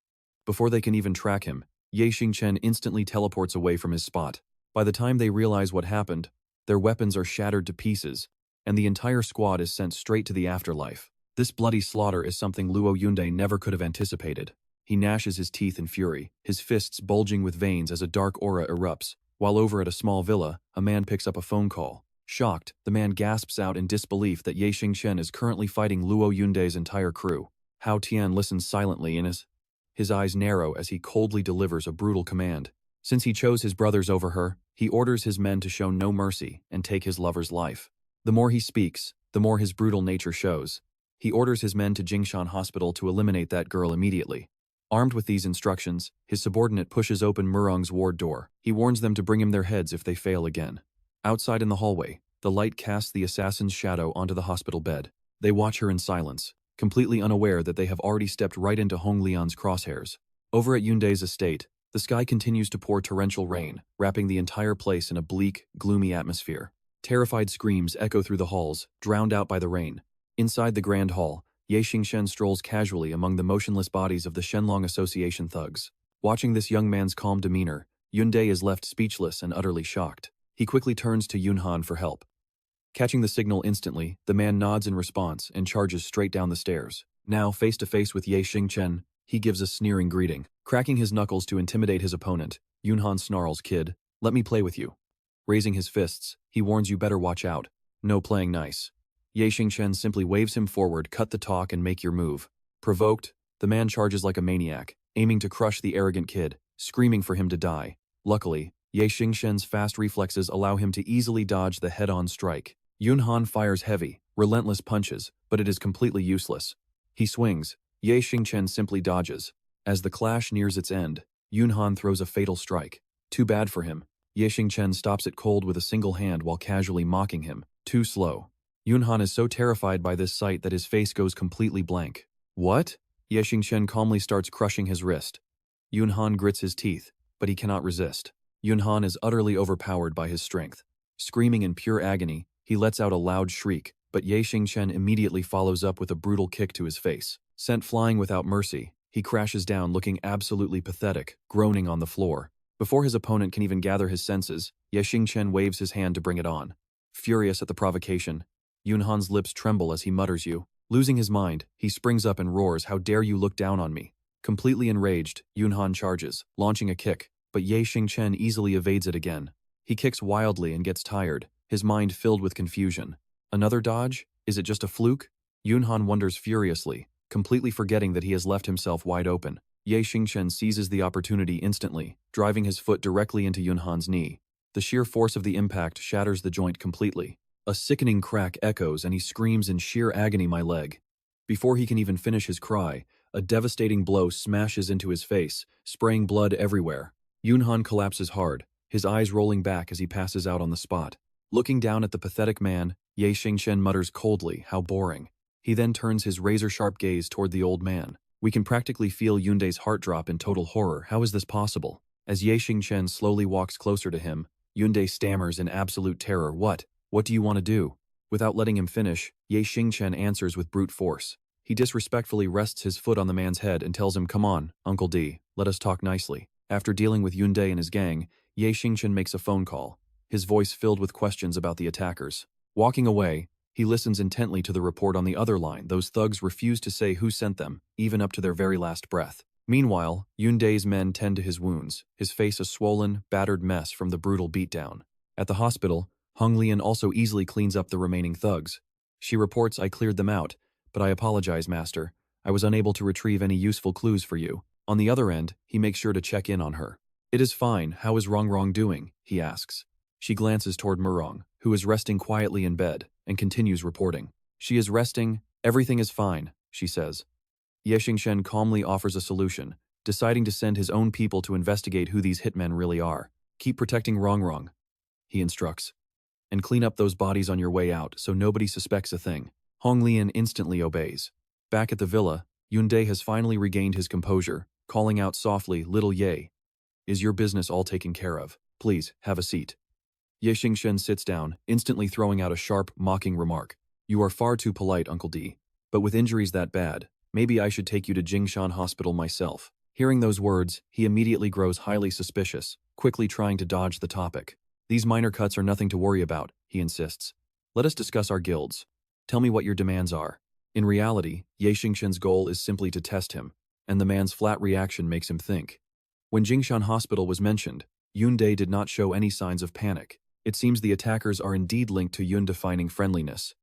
[SPEAKER 1] Before they can even track him, Xingchen instantly teleports away from his spot. By the time they realize what happened, their weapons are shattered to pieces, and the entire squad is sent straight to the afterlife. This bloody slaughter is something Luo Yunde never could have anticipated. He gnashes his teeth in fury, his fists bulging with veins as a dark aura erupts, while over at a small villa, a man picks up a phone call. Shocked, the man gasps out in disbelief that Xingchen is currently fighting Luo Yunde's entire crew. Hao Tian listens silently and his eyes narrow as he coldly delivers a brutal command. Since he chose his brothers over her, he orders his men to show no mercy and take his lover's life. The more he speaks, the more his brutal nature shows. He orders his men to Jingshan Hospital to eliminate that girl immediately. Armed with these instructions, his subordinate pushes open Murong's ward door. He warns them to bring him their heads if they fail again. Outside in the hallway, the light casts the assassin's shadow onto the hospital bed. They watch her in silence, completely unaware that they have already stepped right into Hong Lian's crosshairs. Over at Yunde's estate, the sky continues to pour torrential rain, wrapping the entire place in a bleak, gloomy atmosphere. Terrified screams echo through the halls, drowned out by the rain. Inside the grand hall, Xingchen strolls casually among the motionless bodies of the Shenlong Association thugs. Watching this young man's calm demeanor, Yunde is left speechless and utterly shocked. He quickly turns to Yunhan for help. Catching the signal instantly, the man nods in response and charges straight down the stairs. Now, face to face with Xingchen, he gives a sneering greeting. Cracking his knuckles to intimidate his opponent, Yunhan snarls, "Kid, let me play with you." Raising his fists, he warns you better watch out. No playing nice. Xingchen simply waves him forward, cut the talk and make your move. Provoked, the man charges like a maniac, aiming to crush the arrogant kid, screaming for him to die. Luckily, Xingchen's fast reflexes allow him to easily dodge the head-on strike. Yunhan fires heavy, relentless punches, but it is completely useless. He swings. Xingchen simply dodges. As the clash nears its end, Yunhan throws a fatal strike. Too bad for him. Xingchen stops it cold with a single hand while casually mocking him. Too slow. Yunhan is so terrified by this sight that his face goes completely blank. What? Xingchen calmly starts crushing his wrist. Yunhan grits his teeth, but he cannot resist. Yunhan is utterly overpowered by his strength. Screaming in pure agony, he lets out a loud shriek, but Xingchen immediately follows up with a brutal kick to his face. Sent flying without mercy, he crashes down looking absolutely pathetic, groaning on the floor. Before his opponent can even gather his senses, Xingchen waves his hand to bring it on. Furious at the provocation, Yunhan's lips tremble as he mutters you. Losing his mind, he springs up and roars, "How dare you look down on me?" Completely enraged, Yunhan charges, launching a kick, but Xingchen easily evades it again. He kicks wildly and gets tired, his mind filled with confusion. Another dodge? Is it just a fluke? Yunhan wonders furiously, completely forgetting that he has left himself wide open. Xingchen seizes the opportunity instantly, driving his foot directly into Yunhan's knee. The sheer force of the impact shatters the joint completely. A sickening crack echoes and he screams in sheer agony, "My leg." Before he can even finish his cry, a devastating blow smashes into his face, spraying blood everywhere. Yunhan collapses hard, his eyes rolling back as he passes out on the spot. Looking down at the pathetic man, Xingchen mutters coldly, "How boring." He then turns his razor-sharp gaze toward the old man. We can practically feel Yunde's heart drop in total horror. How is this possible? As Xingchen slowly walks closer to him, Yunde stammers in absolute terror, What do you want to do?" Without letting him finish, Xingchen answers with brute force. He disrespectfully rests his foot on the man's head and tells him, "Come on, Uncle D, let us talk nicely." After dealing with Yunde and his gang, Xingchen makes a phone call, his voice filled with questions about the attackers. Walking away, he listens intently to the report on the other line. Those thugs refuse to say who sent them, even up to their very last breath. Meanwhile, Yunde's men tend to his wounds, his face a swollen, battered mess from the brutal beatdown. At the hospital, Hong Lian also easily cleans up the remaining thugs. She reports, I cleared them out, but I apologize, Master. I was unable to retrieve any useful clues for you. On the other end, he makes sure to check in on her. It is fine. How is Rong doing? He asks. She glances toward Murong, who is resting quietly in bed, and continues reporting. She is resting. Everything is fine, she says. Xingchen calmly offers a solution, deciding to send his own people to investigate who these hitmen really are. Keep protecting Rong, he instructs. And clean up those bodies on your way out so nobody suspects a thing. Hong Lian instantly obeys. Back at the villa, Yunde has finally regained his composure, calling out softly, Little Ye. Is your business all taken care of? Please, have a seat. Xingchen sits down, instantly throwing out a sharp, mocking remark. You are far too polite, Uncle D. But with injuries that bad, maybe I should take you to Jingshan Hospital myself. Hearing those words, he immediately grows highly suspicious, quickly trying to dodge the topic. These minor cuts are nothing to worry about, he insists. Let us discuss our guilds. Tell me what your demands are. In reality, Xingchen's goal is simply to test him, and the man's flat reaction makes him think. When Jingshan Hospital was mentioned, Yunde did not show any signs of panic. It seems the attackers are indeed linked to Yun defining friendliness.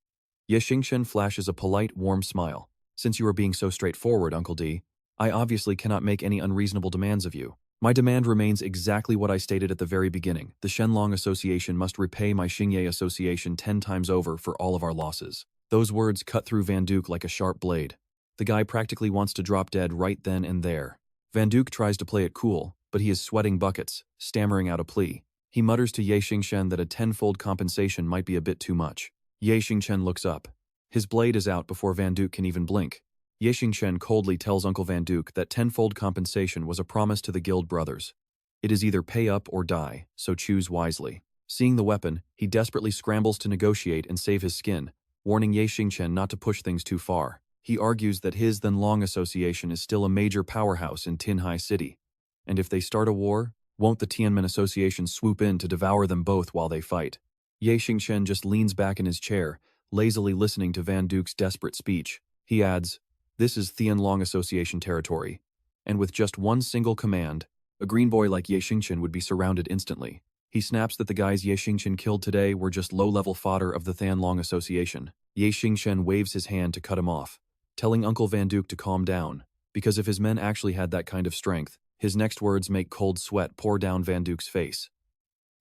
[SPEAKER 1] Xingchen flashes a polite, warm smile. Since you are being so straightforward, Uncle D, I obviously cannot make any unreasonable demands of you. My demand remains exactly what I stated at the very beginning. The Shenlong Association must repay my Xingye Association 10 times over for all of our losses. Those words cut through Van Duke like a sharp blade. The guy practically wants to drop dead right then and there. Van Duke tries to play it cool, but he is sweating buckets, stammering out a plea. He mutters to Xingchen that a tenfold compensation might be a bit too much. Xingchen looks up. His blade is out before Van Duke can even blink. Xingchen coldly tells Uncle Van Duke that tenfold compensation was a promise to the guild brothers. It is either pay up or die, so choose wisely. Seeing the weapon, he desperately scrambles to negotiate and save his skin, warning Xingchen not to push things too far. He argues that his Yunlong Association is still a major powerhouse in Jinghai City, and if they start a war, won't the Tianmen Association swoop in to devour them both while they fight? Xingchen just leans back in his chair, lazily listening to Van Duke's desperate speech. He adds, this is Yunlong Association territory, and with just one single command, a green boy like Xingchen would be surrounded instantly. He snaps that the guys Xingchen killed today were just low-level fodder of the Yunlong Association. Xingchen waves his hand to cut him off, telling Uncle Van Duke to calm down, because if his men actually had that kind of strength, his next words make cold sweat pour down Van Duke's face.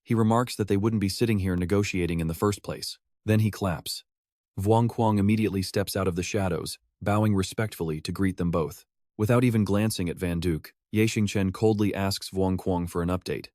[SPEAKER 1] He remarks that they wouldn't be sitting here negotiating in the first place. Then he claps. Vuong Quang immediately steps out of the shadows, bowing respectfully to greet them both. Without even glancing at Van Duke, Xingchen coldly asks Vuong Quang for an update.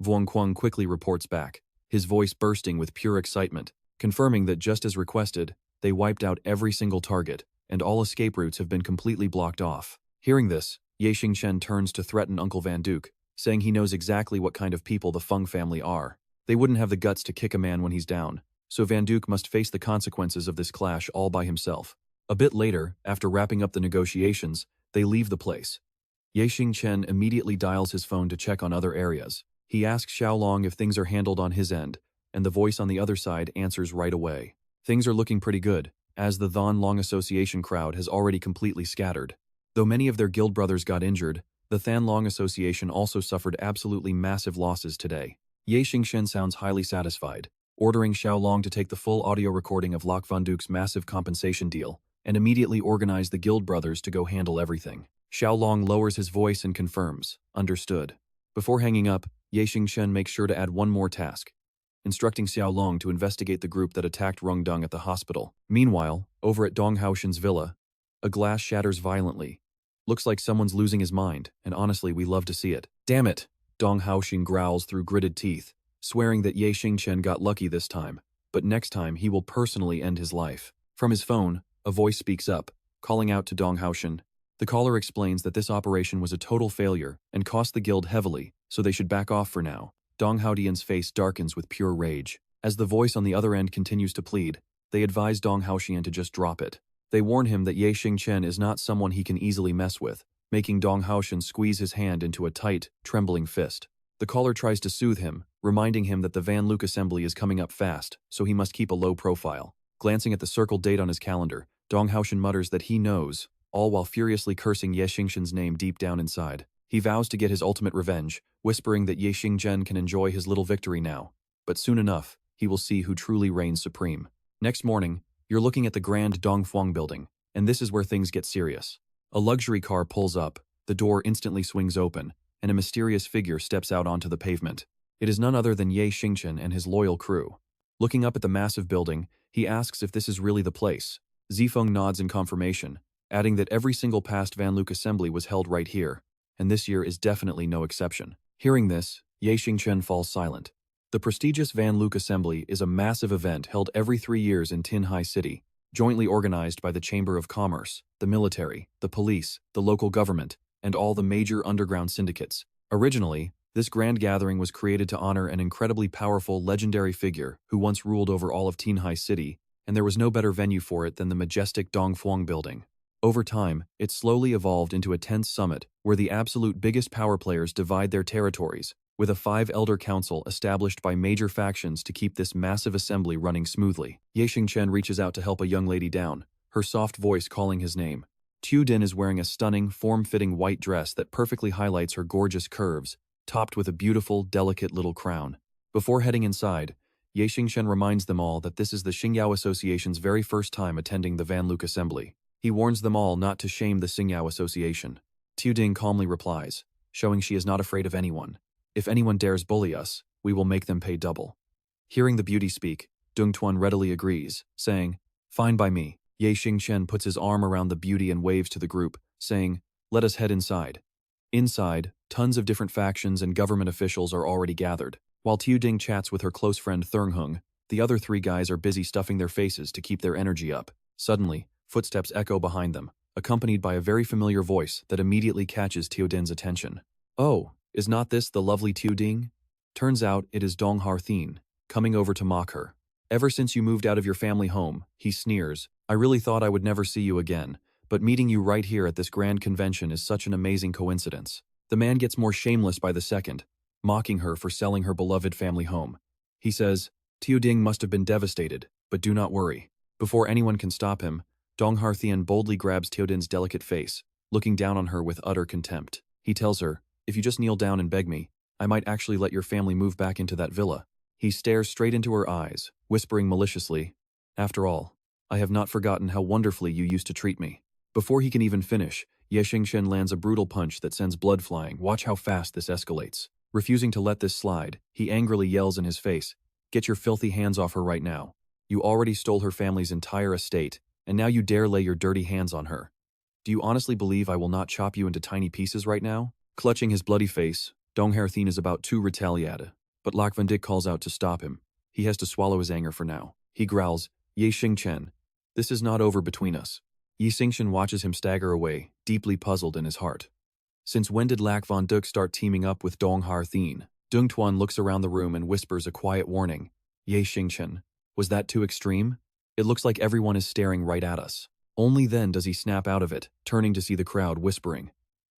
[SPEAKER 1] Vuong Quang quickly reports back, his voice bursting with pure excitement, confirming that just as requested, they wiped out every single target, and all escape routes have been completely blocked off. Hearing this, Xingchen turns to threaten Uncle Van Duke, saying he knows exactly what kind of people the Feng family are. They wouldn't have the guts to kick a man when he's down, so Van Duke must face the consequences of this clash all by himself. A bit later, after wrapping up the negotiations, they leave the place. Xingchen immediately dials his phone to check on other areas. He asks Xiaolong if things are handled on his end, and the voice on the other side answers right away. Things are looking pretty good, as the Yunlong Association crowd has already completely scattered. Though many of their guild brothers got injured, the Yunlong Association also suffered absolutely massive losses today. Xingchen sounds highly satisfied, ordering Xiaolong to take the full audio recording of Lok Van Duke's massive compensation deal, and immediately organize the guild brothers to go handle everything. Xiaolong lowers his voice and confirms, understood. Before hanging up, Xingchen makes sure to add one more task, instructing Xiaolong to investigate the group that attacked Rongdong at the hospital. Meanwhile, over at Dong Haoshen's villa, a glass shatters violently. Looks like someone's losing his mind, and honestly, we love to see it. Damn it! Dong Haoshen growls through gritted teeth, swearing that Xingchen got lucky this time, but next time he will personally end his life. From his phone, a voice speaks up, calling out to Dong Haoshen. The caller explains that this operation was a total failure and cost the guild heavily, so they should back off for now. Dong Haodian's face darkens with pure rage. As the voice on the other end continues to plead, they advise Dong Haoshen to just drop it. They warn him that Xingchen is not someone he can easily mess with, making Dong Haoshen squeeze his hand into a tight, trembling fist. The caller tries to soothe him, reminding him that the Van Luke assembly is coming up fast, so he must keep a low profile. Glancing at the circled date on his calendar, Dong Haoshen mutters that he knows, all while furiously cursing Xingchen's name deep down inside. He vows to get his ultimate revenge, whispering that Xingchen can enjoy his little victory now. but soon enough, he will see who truly reigns supreme. Next morning, you're looking at the Grand Dongfang building, and this is where things get serious. A luxury car pulls up, the door instantly swings open, and a mysterious figure steps out onto the pavement. It is none other than Xingchen and his loyal crew. Looking up at the massive building, he asks if this is really the place. Zifeng nods in confirmation, adding that every single past Van Luke assembly was held right here, and this year is definitely no exception. Hearing this, Xingchen falls silent. The prestigious Van Luke Assembly is a massive event held every 3 years in Jinghai City, jointly organized by the Chamber of Commerce, the military, the police, the local government, and all the major underground syndicates. Originally, this grand gathering was created to honor an incredibly powerful legendary figure who once ruled over all of Jinghai City, and there was no better venue for it than the majestic Dongfang building. Over time, it slowly evolved into a tense summit where the absolute biggest power players divide their territories, with a 5-elder council established by major factions to keep this massive assembly running smoothly. Xingchen reaches out to help a young lady down, her soft voice calling his name. Din is wearing a stunning, form-fitting white dress that perfectly highlights her gorgeous curves, topped with a beautiful, delicate little crown. Before heading inside, Xingchen reminds them all that this is the Xingyao Association's very first time attending the Van Luke Assembly. He warns them all not to shame the Xingyao Association. Ding calmly replies, showing she is not afraid of anyone. If anyone dares bully us, we will make them pay double. Hearing the beauty speak, Dung Tuan readily agrees, saying, "Fine by me." Xingchen puts his arm around the beauty and waves to the group, saying, "Let us head inside." Inside, tons of different factions and government officials are already gathered. While Ding chats with her close friend Thurng, the other 3 guys are busy stuffing their faces to keep their energy up. Suddenly, footsteps echo behind them, accompanied by a very familiar voice that immediately catches Din's attention. "Oh, is not this the lovely Ding?" Turns out it is Dong Harthin, coming over to mock her. "Ever since you moved out of your family home," he sneers, "I really thought I would never see you again, but meeting you right here at this grand convention is such an amazing coincidence." The man gets more shameless by the second, mocking her for selling her beloved family home. He says, Ding must have been devastated, but do not worry. Before anyone can stop him, Dong Harthian boldly grabs Din's delicate face, looking down on her with utter contempt. He tells her, "If you just kneel down and beg me, I might actually let your family move back into that villa." He stares straight into her eyes, whispering maliciously, "After all, I have not forgotten how wonderfully you used to treat me." Before he can even finish, Xingchen lands a brutal punch that sends blood flying. Watch how fast this escalates. Refusing to let this slide, he angrily yells in his face, "Get your filthy hands off her right now. You already stole her family's entire estate, and now you dare lay your dirty hands on her. Do you honestly believe I will not chop you into tiny pieces right now?" Clutching his bloody face, Dong Harthin is about to retaliate, but Lak Van Dik calls out to stop him. He has to swallow his anger for now. He growls, Xingchen, "This is not over between us." Xingchen watches him stagger away, deeply puzzled in his heart. Since when did Lak Van Dik start teaming up with Dong Harthin? Dung Tuan looks around the room and whispers a quiet warning. Xingchen, was that too extreme? It looks like everyone is staring right at us. Only then does he snap out of it, turning to see the crowd whispering.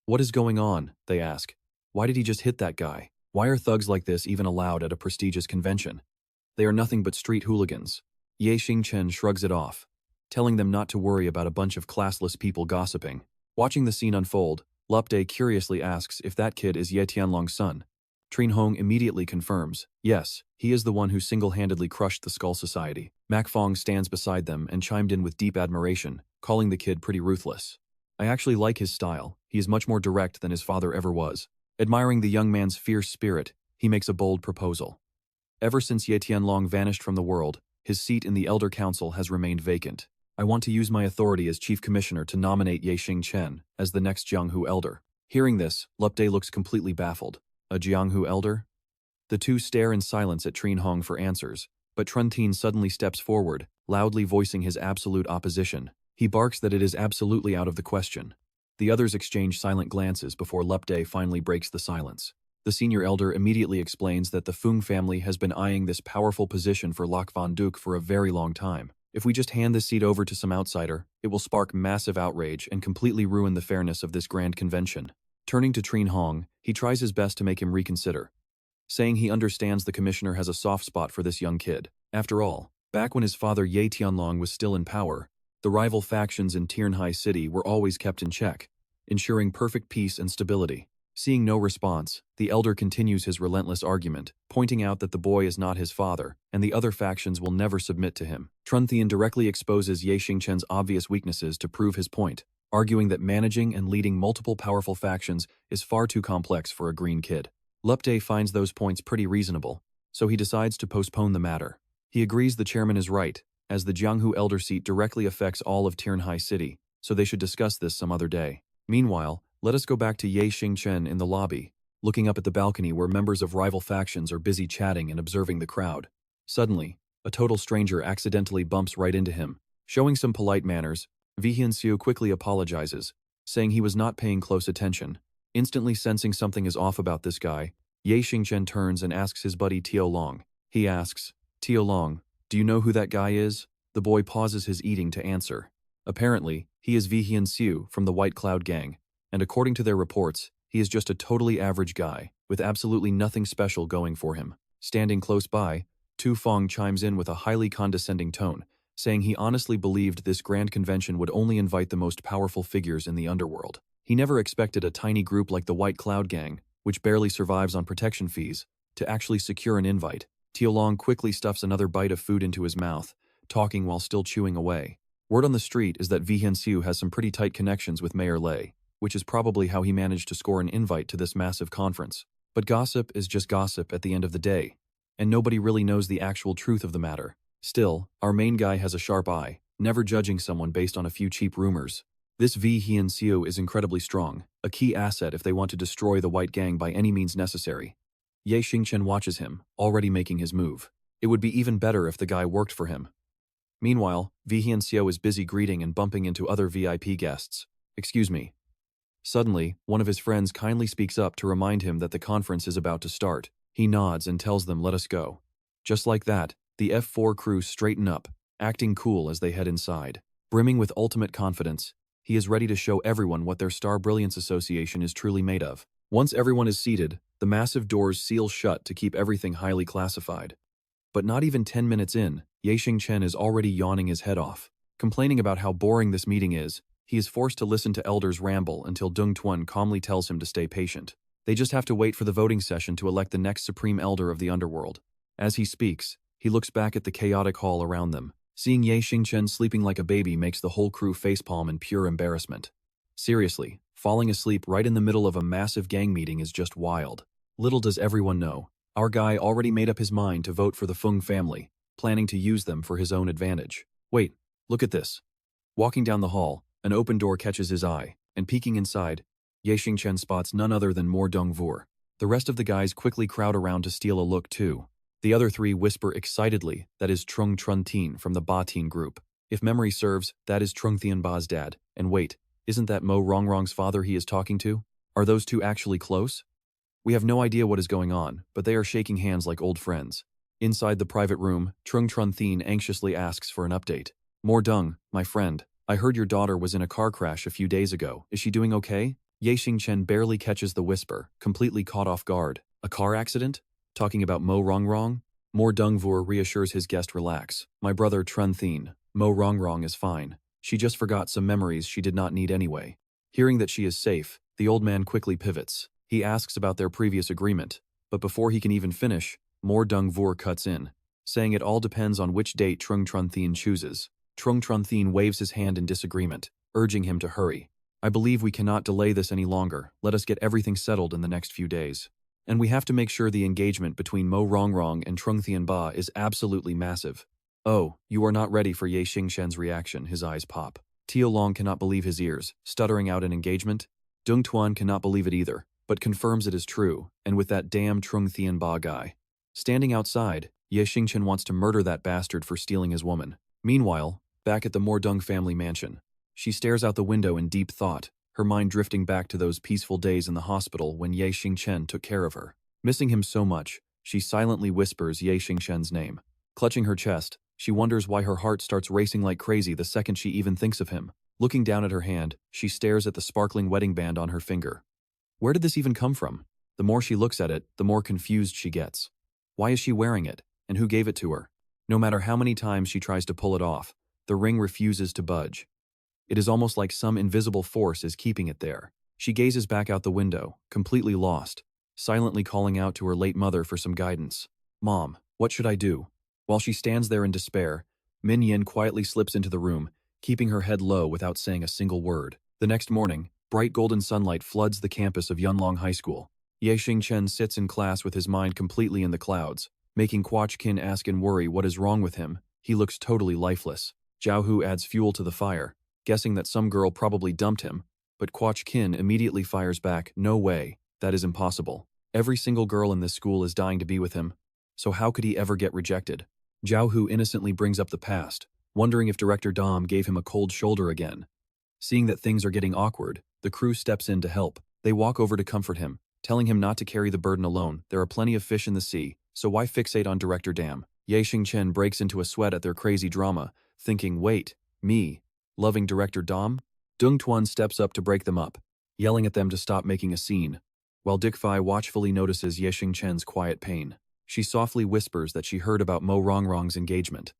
[SPEAKER 1] "What is going on?" they ask. "Why did he just hit that guy? Why are thugs like this even allowed at a prestigious convention? They are nothing but street hooligans." Xingchen shrugs it off, telling them not to worry about a bunch of classless people gossiping. Watching the scene unfold, Lupde curiously asks if that kid is Ye Tianlong's son. Hong immediately confirms, yes, he is the one who single-handedly crushed the Skull Society. Mak Fong stands beside them and chimed in with deep admiration, calling the kid pretty ruthless. "I actually like his style. He is much more direct than his father ever was." Admiring the young man's fierce spirit, he makes a bold proposal. Ever since Ye Tianlong vanished from the world, his seat in the Elder Council has remained vacant. I want to use my authority as Chief Commissioner to nominate Xingchen as the next Jianghu Elder. Hearing this, Lupde looks completely baffled. A Jianghu Elder? The two stare in silence at Hong for answers, but Truntin suddenly steps forward, loudly voicing his absolute opposition. He barks that it is absolutely out of the question. The others exchange silent glances before Lupde finally breaks the silence. The senior elder immediately explains that the Fung family has been eyeing this powerful position for Lak Van Duke for a very long time. If we just hand this seat over to some outsider, it will spark massive outrage and completely ruin the fairness of this grand convention. Turning to Hong, he tries his best to make him reconsider, saying he understands the commissioner has a soft spot for this young kid. After all, back when his father Ye Tianlong was still in power, the rival factions in Jinghai City were always kept in check, ensuring perfect peace and stability. Seeing no response, the elder continues his relentless argument, pointing out that the boy is not his father, and the other factions will never submit to him. Truntian directly exposes Ye Xingchen's obvious weaknesses to prove his point, arguing that managing and leading multiple powerful factions is far too complex for a green kid. Lupte finds those points pretty reasonable, so he decides to postpone the matter. He agrees the chairman is right, as the Jianghu elder seat directly affects all of Jinghai City, so they should discuss this some other day. Meanwhile, let us go back to Ye Xingchen in the lobby, looking up at the balcony where members of rival factions are busy chatting and observing the crowd. Suddenly, a total stranger accidentally bumps right into him. Showing some polite manners, Vihianxiu quickly apologizes, saying he was not paying close attention. Instantly sensing something is off about this guy, Ye Xingchen turns and asks his buddy Tiolong. He asks, "Tiolong, do you know who that guy is?" The boy pauses his eating to answer. Apparently, he is Vihianxiu from the White Cloud Gang, and according to their reports, he is just a totally average guy, with absolutely nothing special going for him. Standing close by, Tu Feng chimes in with a highly condescending tone, saying he honestly believed this grand convention would only invite the most powerful figures in the underworld. He never expected a tiny group like the White Cloud Gang, which barely survives on protection fees, to actually secure an invite. Tiolong quickly stuffs another bite of food into his mouth, talking while still chewing away. Word on the street is that Vihianxiu has some pretty tight connections with Mayor Lei, which is probably how he managed to score an invite to this massive conference. But gossip is just gossip at the end of the day, and nobody really knows the actual truth of the matter. Still, our main guy has a sharp eye, never judging someone based on a few cheap rumors. This Vihianxiu is incredibly strong, a key asset if they want to destroy the White Gang by any means necessary. Ye Xingchen watches him, already making his move. It would be even better if the guy worked for him. Meanwhile, Vihianxiu is busy greeting and bumping into other VIP guests. "Excuse me." Suddenly, one of his friends kindly speaks up to remind him that the conference is about to start. He nods and tells them let us go. Just like that, the F4 crew straighten up, acting cool as they head inside. Brimming with ultimate confidence, he is ready to show everyone what their Star Brilliance Association is truly made of. Once everyone is seated, the massive doors seal shut to keep everything highly classified. But not even 10 minutes in, Ye Xingchen is already yawning his head off. Complaining about how boring this meeting is, he is forced to listen to elders ramble until Deng Tuan calmly tells him to stay patient. They just have to wait for the voting session to elect the next supreme elder of the underworld. As he speaks, he looks back at the chaotic hall around them. Seeing Ye Xingchen sleeping like a baby makes the whole crew facepalm in pure embarrassment. Seriously, falling asleep right in the middle of a massive gang meeting is just wild. Little does everyone know, our guy already made up his mind to vote for the Feng family, planning to use them for his own advantage. Wait, look at this. Walking down the hall, an open door catches his eye, and peeking inside, Ye Xingchen spots none other than Mo Dongvur. The rest of the guys quickly crowd around to steal a look too. The other three whisper excitedly that is Trung Truntin from the Ba Tin group. If memory serves, that is Trungthian Ba's dad. And wait, isn't that Mo Rongrong's father he is talking to? Are those two actually close? We have no idea what is going on, but they are shaking hands like old friends. Inside the private room, Trung Truntin anxiously asks for an update. Mo Deng, my friend, I heard your daughter was in a car crash a few days ago. Is she doing okay? Ye Xingchen barely catches the whisper, completely caught off guard. A car accident? Talking about Mo Rongrong? Mo Dongvur reassures his guest relax. My brother Truntin, Mo Rongrong is fine. She just forgot some memories she did not need anyway. Hearing that she is safe, the old man quickly pivots. He asks about their previous agreement, but before he can even finish, Mo Dongvur cuts in, saying it all depends on which date Trung Truntin chooses. Trung Truntin waves his hand in disagreement, urging him to hurry. I believe we cannot delay this any longer. Let us get everything settled in the next few days. And we have to make sure the engagement between Mo Rongrong and Trungthian Ba is absolutely massive. Oh, you are not ready for Ye Xingchen's reaction, his eyes pop. Tiolong cannot believe his ears, stuttering out an engagement. Deng Tuan cannot believe it either, but confirms it is true, and with that damn Trungthian Ba guy. Standing outside, Ye Xingchen wants to murder that bastard for stealing his woman. Meanwhile, back at the Mordung family mansion, she stares out the window in deep thought, her mind drifting back to those peaceful days in the hospital when Ye Xingchen took care of her. Missing him so much, she silently whispers Ye Xingchen's name. Clutching her chest, she wonders why her heart starts racing like crazy the second she even thinks of him. Looking down at her hand, she stares at the sparkling wedding band on her finger. Where did this even come from? The more she looks at it, the more confused she gets. Why is she wearing it, and who gave it to her? No matter how many times she tries to pull it off, the ring refuses to budge. It is almost like some invisible force is keeping it there. She gazes back out the window, completely lost, silently calling out to her late mother for some guidance. Mom, what should I do? While she stands there in despair, Min Yin quietly slips into the room, keeping her head low without saying a single word. The next morning, bright golden sunlight floods the campus of Yunlong High School. Xingchen sits in class with his mind completely in the clouds, making Quach Qin ask in worry what is wrong with him. He looks totally lifeless. Zhao Hu adds fuel to the fire, guessing that some girl probably dumped him, but Quach Qin immediately fires back, no way, that is impossible. Every single girl in this school is dying to be with him, so how could he ever get rejected? Zhao Hu innocently brings up the past, wondering if Director Dom gave him a cold shoulder again. Seeing that things are getting awkward, the crew steps in to help. They walk over to comfort him, telling him not to carry the burden alone. There are plenty of fish in the sea, so why fixate on Director Dam? Xingchen breaks into a sweat at their crazy drama, thinking, wait, me, loving Director Dom? Dung Tuan steps up to break them up, yelling at them to stop making a scene, while Dick Fai watchfully notices Xingchen's quiet pain. She softly whispers that she heard about Mo Rongrong's engagement.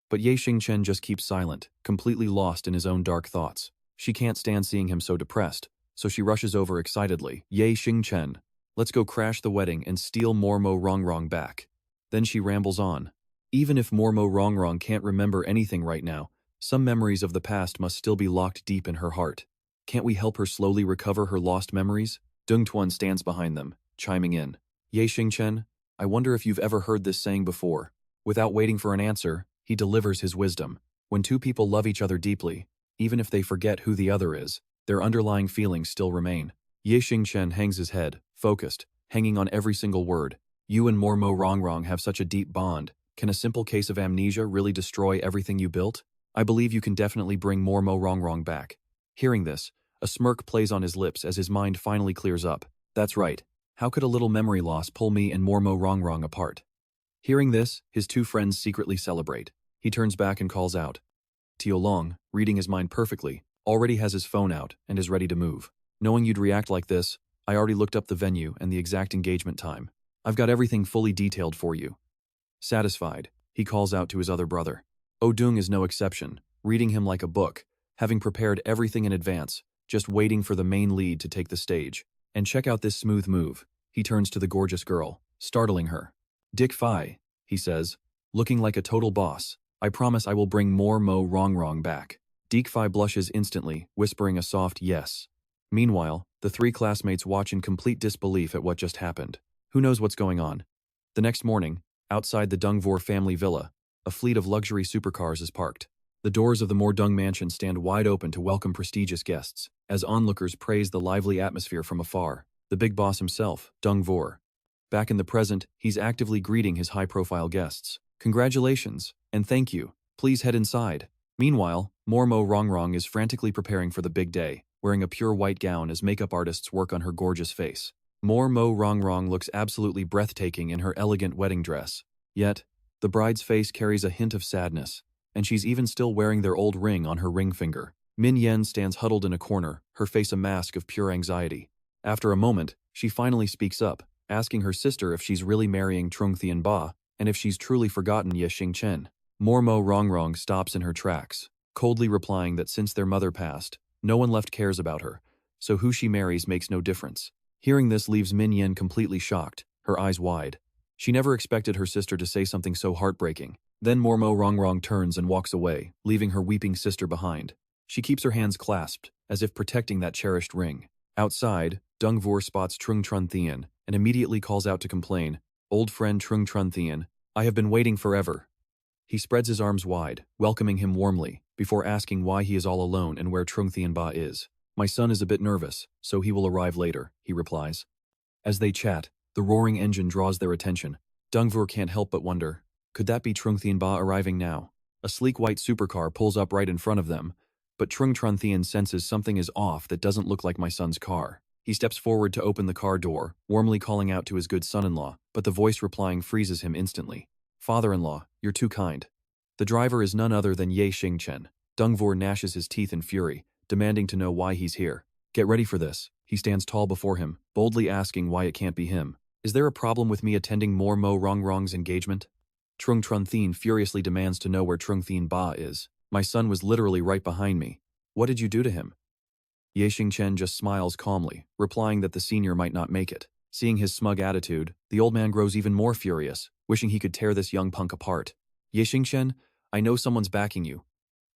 [SPEAKER 1] But Xingchen just keeps silent, completely lost in his own dark thoughts. She can't stand seeing him so depressed, so she rushes over excitedly. Xingchen, let's go crash the wedding and steal more Mo Rongrong back. Then she rambles on. Even if Mo Rongrong can't remember anything right now, some memories of the past must still be locked deep in her heart. Can't we help her slowly recover her lost memories? Dung Tuan stands behind them, chiming in. Xingchen, I wonder if you've ever heard this saying before. Without waiting for an answer, he delivers his wisdom. When two people love each other deeply, even if they forget who the other is, their underlying feelings still remain. Xingchen hangs his head, focused, hanging on every single word. You and Mo Rongrong have such a deep bond. Can a simple case of amnesia really destroy everything you built? I believe you can definitely bring Mo Rongrong back. Hearing this, a smirk plays on his lips as his mind finally clears up. That's right. How could a little memory loss pull me and Mo Rongrong apart? Hearing this, his two friends secretly celebrate. He turns back and calls out. Yunlong, reading his mind perfectly, already has his phone out and is ready to move. Knowing you'd react like this, I already looked up the venue and the exact engagement time. I've got everything fully detailed for you. Satisfied, he calls out to his other brother. Odung is no exception, reading him like a book, having prepared everything in advance, just waiting for the main lead to take the stage. And check out this smooth move. He turns to the gorgeous girl, startling her. Dick Fai, he says, looking like a total boss. I promise I will bring more Mo Rongrong back. Dick Fai blushes instantly, whispering a soft yes. Meanwhile, the three classmates watch in complete disbelief at what just happened. Who knows what's going on? The next morning, outside the Dungvor family villa, a fleet of luxury supercars is parked. The doors of the Mordung mansion stand wide open to welcome prestigious guests, as onlookers praise the lively atmosphere from afar. The big boss himself, Dungvor. Back in the present, he's actively greeting his high-profile guests. Congratulations, and thank you. Please head inside. Meanwhile, Mo Rongrong is frantically preparing for the big day, wearing a pure white gown as makeup artists work on her gorgeous face. Mo Rongrong looks absolutely breathtaking in her elegant wedding dress. Yet, the bride's face carries a hint of sadness, and she's even still wearing their old ring on her ring finger. Min Yen stands huddled in a corner, her face a mask of pure anxiety. After a moment, she finally speaks up, asking her sister if she's really marrying Trung Thien Ba, and if she's truly forgotten Xingchen. Mo Rongrong stops in her tracks, coldly replying that since their mother passed, no one left cares about her, so who she marries makes no difference. Hearing this leaves Min Yen completely shocked, her eyes wide. She never expected her sister to say something so heartbreaking. Then Mo Rongrong turns and walks away, leaving her weeping sister behind. She keeps her hands clasped, as if protecting that cherished ring. Outside, Dungvor spots Trung Trun Thien and immediately calls out to complain. Old friend Trung Trun Thien, I have been waiting forever. He spreads his arms wide, welcoming him warmly, before asking why he is all alone and where Trung Thien Ba is. My son is a bit nervous, so he will arrive later, he replies. As they chat, the roaring engine draws their attention. Dungvor can't help but wonder, could that be Trung Thien Ba arriving now? A sleek white supercar pulls up right in front of them, but Trung Trun Thien senses something is off that doesn't look like my son's car. He steps forward to open the car door, warmly calling out to his good son-in-law, but the voice replying freezes him instantly. Father-in-law, you're too kind. The driver is none other than Xingchen. Dungvor gnashes his teeth in fury, demanding to know why he's here. Get ready for this. He stands tall before him, boldly asking why it can't be him. Is there a problem with me attending Mo Rongrong's engagement? Trung Trun Thien furiously demands to know where Trung Thien Ba is. My son was literally right behind me. What did you do to him? Ye Xingchen just smiles calmly, replying that the senior might not make it. Seeing his smug attitude, the old man grows even more furious, wishing he could tear this young punk apart. Ye Xingchen, I know someone's backing you,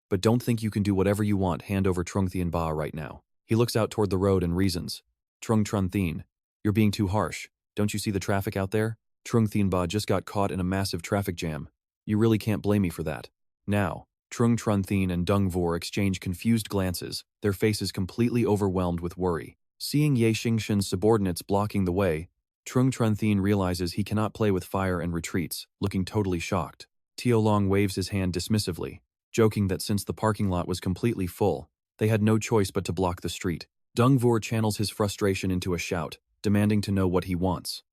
[SPEAKER 1] but don't think you can do whatever you want hand over Trung Thien Ba right now. He looks out toward the road and reasons. Trung Trun Thien, you're being too harsh. Don't you see the traffic out there? Trung Thien Ba just got caught in a massive traffic jam. You really can't blame me for that. Now, Trung Trun Thien and Dung Vor exchange confused glances, their faces completely overwhelmed with worry. Seeing Ye Xingchen's subordinates blocking the way, Trung Trun Thien realizes he cannot play with fire and retreats, looking totally shocked. Tiolong waves his hand dismissively, joking that since the parking lot was completely full, they had no choice but to block the street. Dung Vor channels his frustration into a shout, demanding to know what he wants.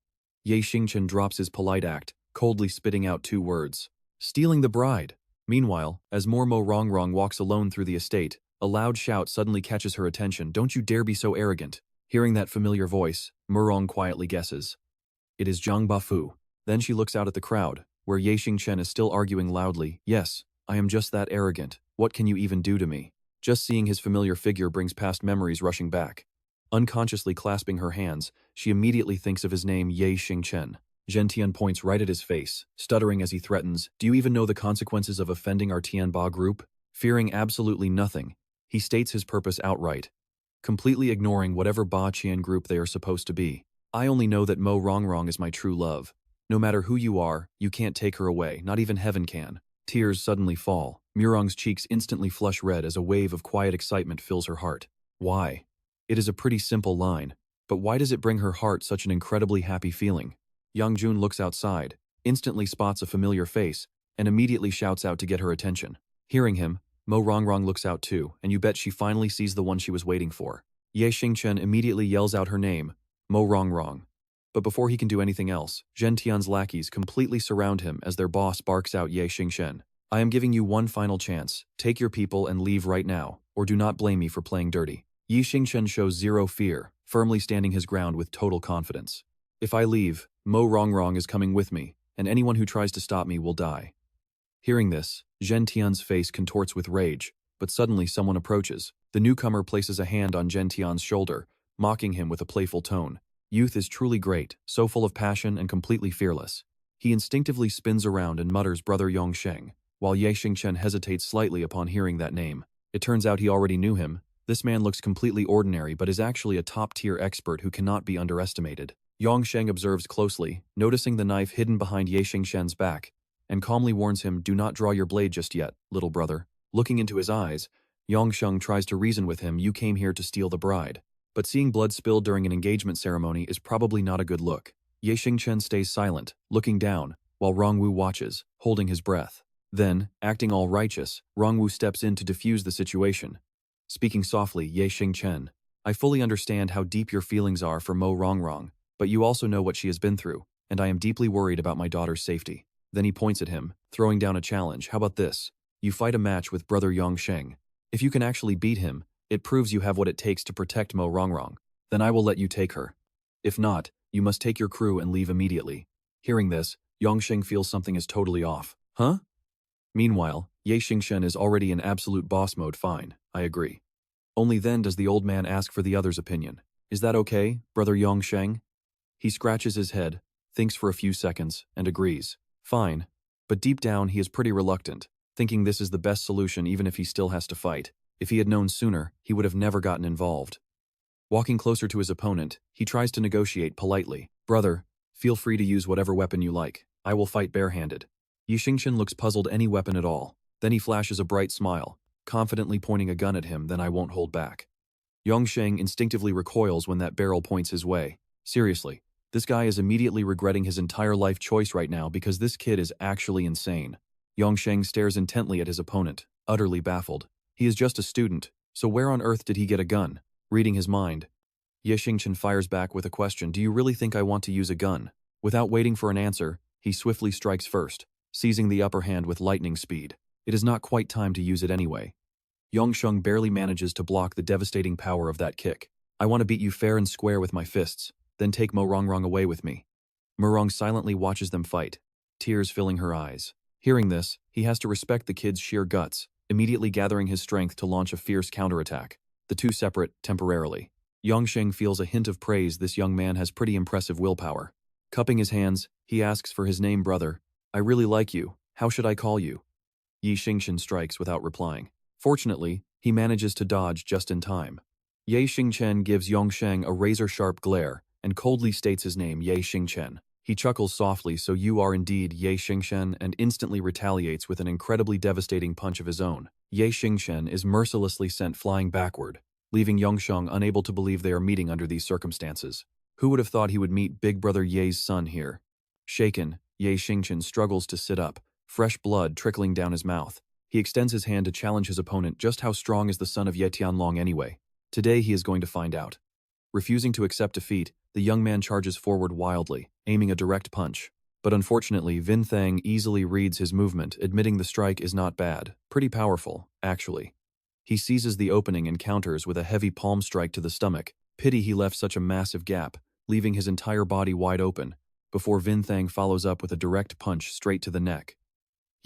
[SPEAKER 1] Ye Xingchen drops his polite act, coldly spitting out 2 words. Stealing the bride. Meanwhile, as Mo Rongrong walks alone through the estate, a loud shout suddenly catches her attention. Don't you dare be so arrogant. Hearing that familiar voice, Murong quietly guesses. It is Zhang Bafu. Then she looks out at the crowd, where Ye Xingchen is still arguing loudly. Yes, I am just that arrogant. What can you even do to me? Just seeing his familiar figure brings past memories rushing back. Unconsciously clasping her hands, she immediately thinks of his name, Ye Xingchen. Zhentian points right at his face, stuttering as he threatens, Do you even know the consequences of offending our Tianba group? Fearing absolutely nothing, he states his purpose outright, completely ignoring whatever Ba Qian group they are supposed to be. I only know that Mo Rongrong is my true love. No matter who you are, you can't take her away, not even heaven can. Tears suddenly fall. Murong's cheeks instantly flush red as a wave of quiet excitement fills her heart. Why? It is a pretty simple line, but why does it bring her heart such an incredibly happy feeling? Yang Jun looks outside, instantly spots a familiar face, and immediately shouts out to get her attention. Hearing him, Mo Rongrong looks out too, and you bet she finally sees the one she was waiting for. Ye Xingchen immediately yells out her name, Mo Rongrong. But before he can do anything else, Zhen Tian's lackeys completely surround him as their boss barks out Ye Xingchen. I am giving you one final chance. Take your people and leave right now, or do not blame me for playing dirty. Ye Xingchen shows zero fear, firmly standing his ground with total confidence. If I leave, Mo Rongrong is coming with me, and anyone who tries to stop me will die. Hearing this, Zhen Tian's face contorts with rage, but suddenly someone approaches. The newcomer places a hand on Zhen Tian's shoulder, mocking him with a playful tone. Youth is truly great, so full of passion and completely fearless. He instinctively spins around and mutters Brother Yongsheng, while Ye Xingchen hesitates slightly upon hearing that name. It turns out he already knew him. This man looks completely ordinary but is actually a top-tier expert who cannot be underestimated. Yongsheng observes closely, noticing the knife hidden behind Ye Xingchen's back, and calmly warns him, Do not draw your blade just yet, little brother. Looking into his eyes, Yongsheng tries to reason with him, You came here to steal the bride. But seeing blood spilled during an engagement ceremony is probably not a good look. Ye Xingchen stays silent, looking down, while Rongwu watches, holding his breath. Then, acting all righteous, Rongwu steps in to defuse the situation. Speaking softly, Ye Xingchen, I fully understand how deep your feelings are for Mo Rongrong, but you also know what she has been through, and I am deeply worried about my daughter's safety. Then he points at him, throwing down a challenge. How about this? You fight a match with Brother Yongsheng. If you can actually beat him, it proves you have what it takes to protect Mo Rongrong. Then I will let you take her. If not, you must take your crew and leave immediately. Hearing this, Yongsheng feels something is totally off. Huh? Meanwhile, Ye Xingchen is already in absolute boss mode. Fine, I agree. Only then does the old man ask for the other's opinion. Is that okay, Brother Yongsheng? He scratches his head, thinks for a few seconds, and agrees. Fine. But deep down he is pretty reluctant, thinking this is the best solution even if he still has to fight. If he had known sooner, he would have never gotten involved. Walking closer to his opponent, he tries to negotiate politely. Brother, feel free to use whatever weapon you like. I will fight barehanded. Ye Xingchen looks puzzled. Any weapon at all. Then he flashes a bright smile, confidently pointing a gun at him. Then I won't hold back. Yongsheng instinctively recoils when that barrel points his way. Seriously, this guy is immediately regretting his entire life choice right now because this kid is actually insane. Yongsheng stares intently at his opponent, utterly baffled. He is just a student, so where on earth did he get a gun? Reading his mind, Ye Xingchen fires back with a question. Do you really think I want to use a gun? Without waiting for an answer, he swiftly strikes first, seizing the upper hand with lightning speed. It is not quite time to use it anyway. Yongsheng barely manages to block the devastating power of that kick. I want to beat you fair and square with my fists, then take Mo Rongrong away with me. Murong silently watches them fight, tears filling her eyes. Hearing this, he has to respect the kid's sheer guts, immediately gathering his strength to launch a fierce counterattack. the two separate temporarily. Yongsheng feels a hint of praise. This young man has pretty impressive willpower. Cupping his hands, he asks for his name. Brother, I really like you. How should I call you? Xingchen strikes without replying. Fortunately, he manages to dodge just in time. Xingchen gives Yongsheng a razor-sharp glare and coldly states his name, Xingchen. He chuckles softly, so you are indeed Xingchen, and instantly retaliates with an incredibly devastating punch of his own. Xingchen is mercilessly sent flying backward, leaving Yongsheng unable to believe they are meeting under these circumstances. Who would have thought he would meet Big Brother Ye's son here? Shaken, Xingchen struggles to sit up, fresh blood trickling down his mouth. He extends his hand to challenge his opponent. Just how strong is the son of Ye Tianlong anyway? Today he is going to find out. Refusing to accept defeat, the young man charges forward wildly, aiming a direct punch. But unfortunately, Vin Thang easily reads his movement, admitting the strike is not bad. Pretty powerful, actually. He seizes the opening and counters with a heavy palm strike to the stomach. Pity he left such a massive gap, leaving his entire body wide open, before Vin Thang follows up with a direct punch straight to the neck.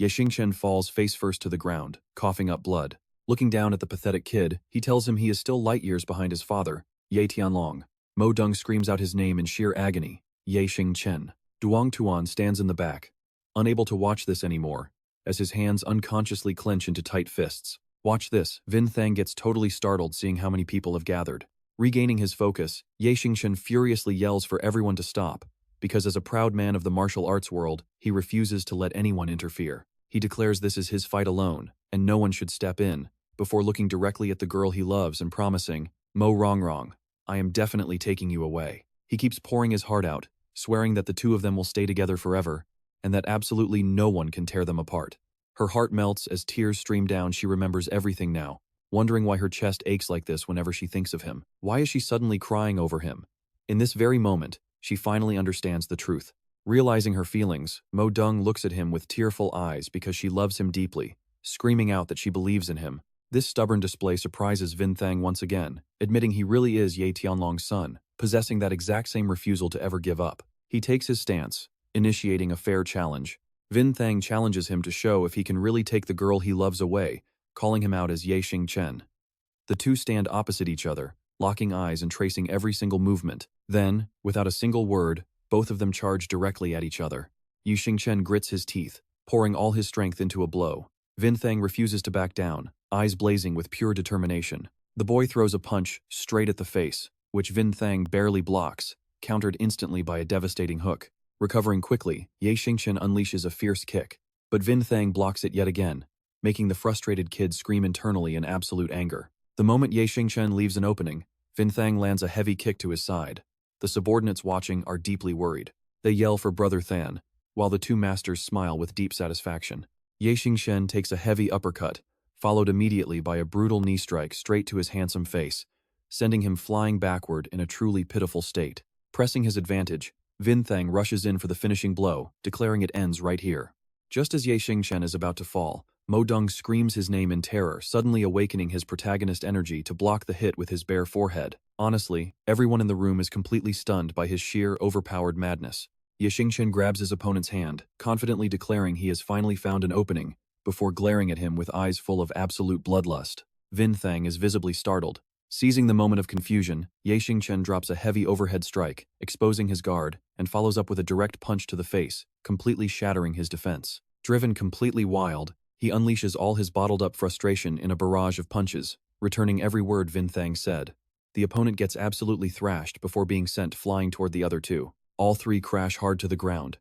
[SPEAKER 1] Xingchen falls face first to the ground, coughing up blood. Looking down at the pathetic kid, he tells him he is still light years behind his father, Ye Tianlong. Mo Dong screams out his name in sheer agony, Xingchen. Duong Tuan stands in the back, unable to watch this anymore, as his hands unconsciously clench into tight fists. Watch this, Vin Thang gets totally startled seeing how many people have gathered. Regaining his focus, Xingchen furiously yells for everyone to stop, because as a proud man of the martial arts world, he refuses to let anyone interfere. He declares this is his fight alone, and no one should step in, before looking directly at the girl he loves and promising, Mo Wrong, I am definitely taking you away. He keeps pouring his heart out, swearing that the two of them will stay together forever, and that absolutely no one can tear them apart. Her heart melts as tears stream down. She remembers everything now, wondering why her chest aches like this whenever she thinks of him. Why is she suddenly crying over him? In this very moment, she finally understands the truth. Realizing her feelings, Mo Dong looks at him with tearful eyes because she loves him deeply, screaming out that she believes in him. This stubborn display surprises Vin Thang once again, admitting he really is Ye Tianlong's son, possessing that exact same refusal to ever give up. He takes his stance, initiating a fair challenge. Vin Thang challenges him to show if he can really take the girl he loves away, calling him out as Xingchen. The two stand opposite each other, locking eyes and tracing every single movement. Then, without a single word, both of them charge directly at each other. Xingchen grits his teeth, pouring all his strength into a blow. Vin Thang refuses to back down, eyes blazing with pure determination. The boy throws a punch straight at the face, which Vin Thang barely blocks, countered instantly by a devastating hook. Recovering quickly, Xingchen unleashes a fierce kick, but Vin Thang blocks it yet again, making the frustrated kid scream internally in absolute anger. The moment Xingchen leaves an opening, Vin Thang lands a heavy kick to his side. The subordinates watching are deeply worried. They yell for Brother Than, while the two masters smile with deep satisfaction. Xingchen takes a heavy uppercut, followed immediately by a brutal knee strike straight to his handsome face, sending him flying backward in a truly pitiful state. Pressing his advantage, Vin Thang rushes in for the finishing blow, declaring it ends right here. Just as Xingchen is about to fall, Mo Dong screams his name in terror, suddenly awakening his protagonist energy to block the hit with his bare forehead. Honestly, everyone in the room is completely stunned by his sheer, overpowered madness. Xingchen grabs his opponent's hand, confidently declaring he has finally found an opening, before glaring at him with eyes full of absolute bloodlust. Vin Thang is visibly startled. Seizing the moment of confusion, Xingchen drops a heavy overhead strike, exposing his guard, and follows up with a direct punch to the face, completely shattering his defense. Driven completely wild, he unleashes all his bottled-up frustration in a barrage of punches, returning every word Vin Thang said. The opponent gets absolutely thrashed before being sent flying toward the other two. All three crash hard to the ground.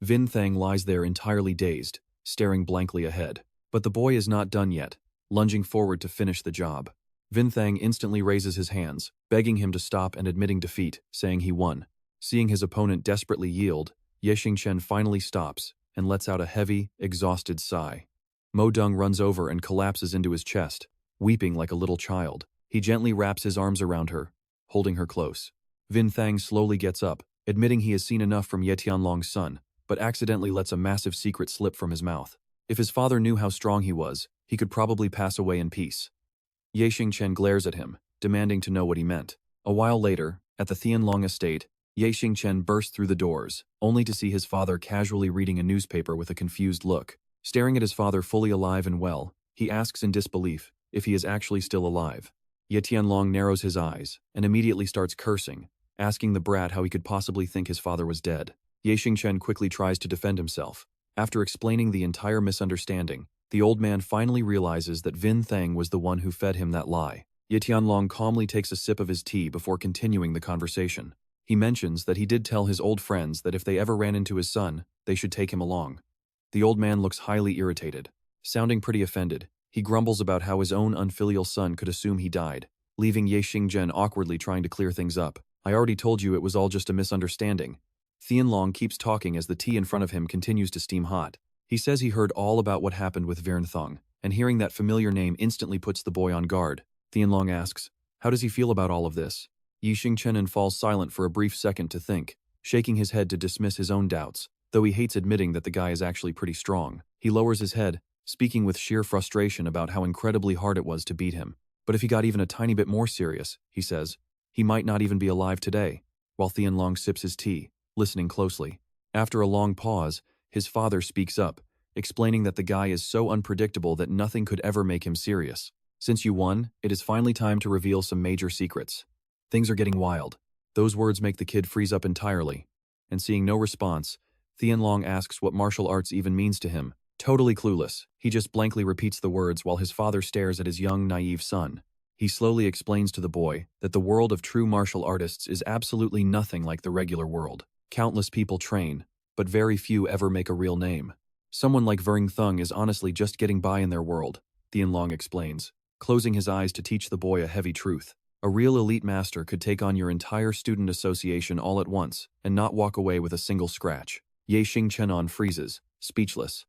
[SPEAKER 1] Vin Thang lies there entirely dazed, staring blankly ahead. But the boy is not done yet, lunging forward to finish the job. Vin Thang instantly raises his hands, begging him to stop and admitting defeat, saying he won. Seeing his opponent desperately yield, Xingchen finally stops and lets out a heavy, exhausted sigh. Mo Dong runs over and collapses into his chest, weeping like a little child. He gently wraps his arms around her, holding her close. Vin Thang slowly gets up, admitting he has seen enough from Ye Tianlong's son, but accidentally lets a massive secret slip from his mouth. If his father knew how strong he was, he could probably pass away in peace. Xingchen glares at him, demanding to know what he meant. A while later, at the Tianlong estate, Xingchen bursts through the doors, only to see his father casually reading a newspaper with a confused look. Staring at his father fully alive and well, he asks in disbelief if he is actually still alive. Yunlong narrows his eyes and immediately starts cursing, asking the brat how he could possibly think his father was dead. Xingchen quickly tries to defend himself. After explaining the entire misunderstanding, the old man finally realizes that Vin Thang was the one who fed him that lie. Yunlong calmly takes a sip of his tea before continuing the conversation. He mentions that he did tell his old friends that if they ever ran into his son, they should take him along. The old man looks highly irritated. Sounding pretty offended, he grumbles about how his own unfilial son could assume he died, leaving Xingchen awkwardly trying to clear things up. I already told you it was all just a misunderstanding. Yunlong keeps talking as the tea in front of him continues to steam hot. He says he heard all about what happened with Vin Thang, and hearing that familiar name instantly puts the boy on guard. Yunlong asks, how does he feel about all of this? Xingchen falls silent for a brief second to think, shaking his head to dismiss his own doubts, though he hates admitting that the guy is actually pretty strong. He lowers his head, speaking with sheer frustration about how incredibly hard it was to beat him. But if he got even a tiny bit more serious, he says, he might not even be alive today, while Yunlong sips his tea, listening closely. After a long pause, his father speaks up, explaining that the guy is so unpredictable that nothing could ever make him serious. Since you won, it is finally time to reveal some major secrets. Things are getting wild. Those words make the kid freeze up entirely. And seeing no response, Yunlong asks what martial arts even means to him. Totally clueless, he just blankly repeats the words while his father stares at his young, naive son. He slowly explains to the boy that the world of true martial artists is absolutely nothing like the regular world. Countless people train, but very few ever make a real name. Someone like Vin Thang is honestly just getting by in their world, Yunlong explains, closing his eyes to teach the boy a heavy truth. A real elite master could take on your entire student association all at once and not walk away with a single scratch. Xingchen freezes, speechless.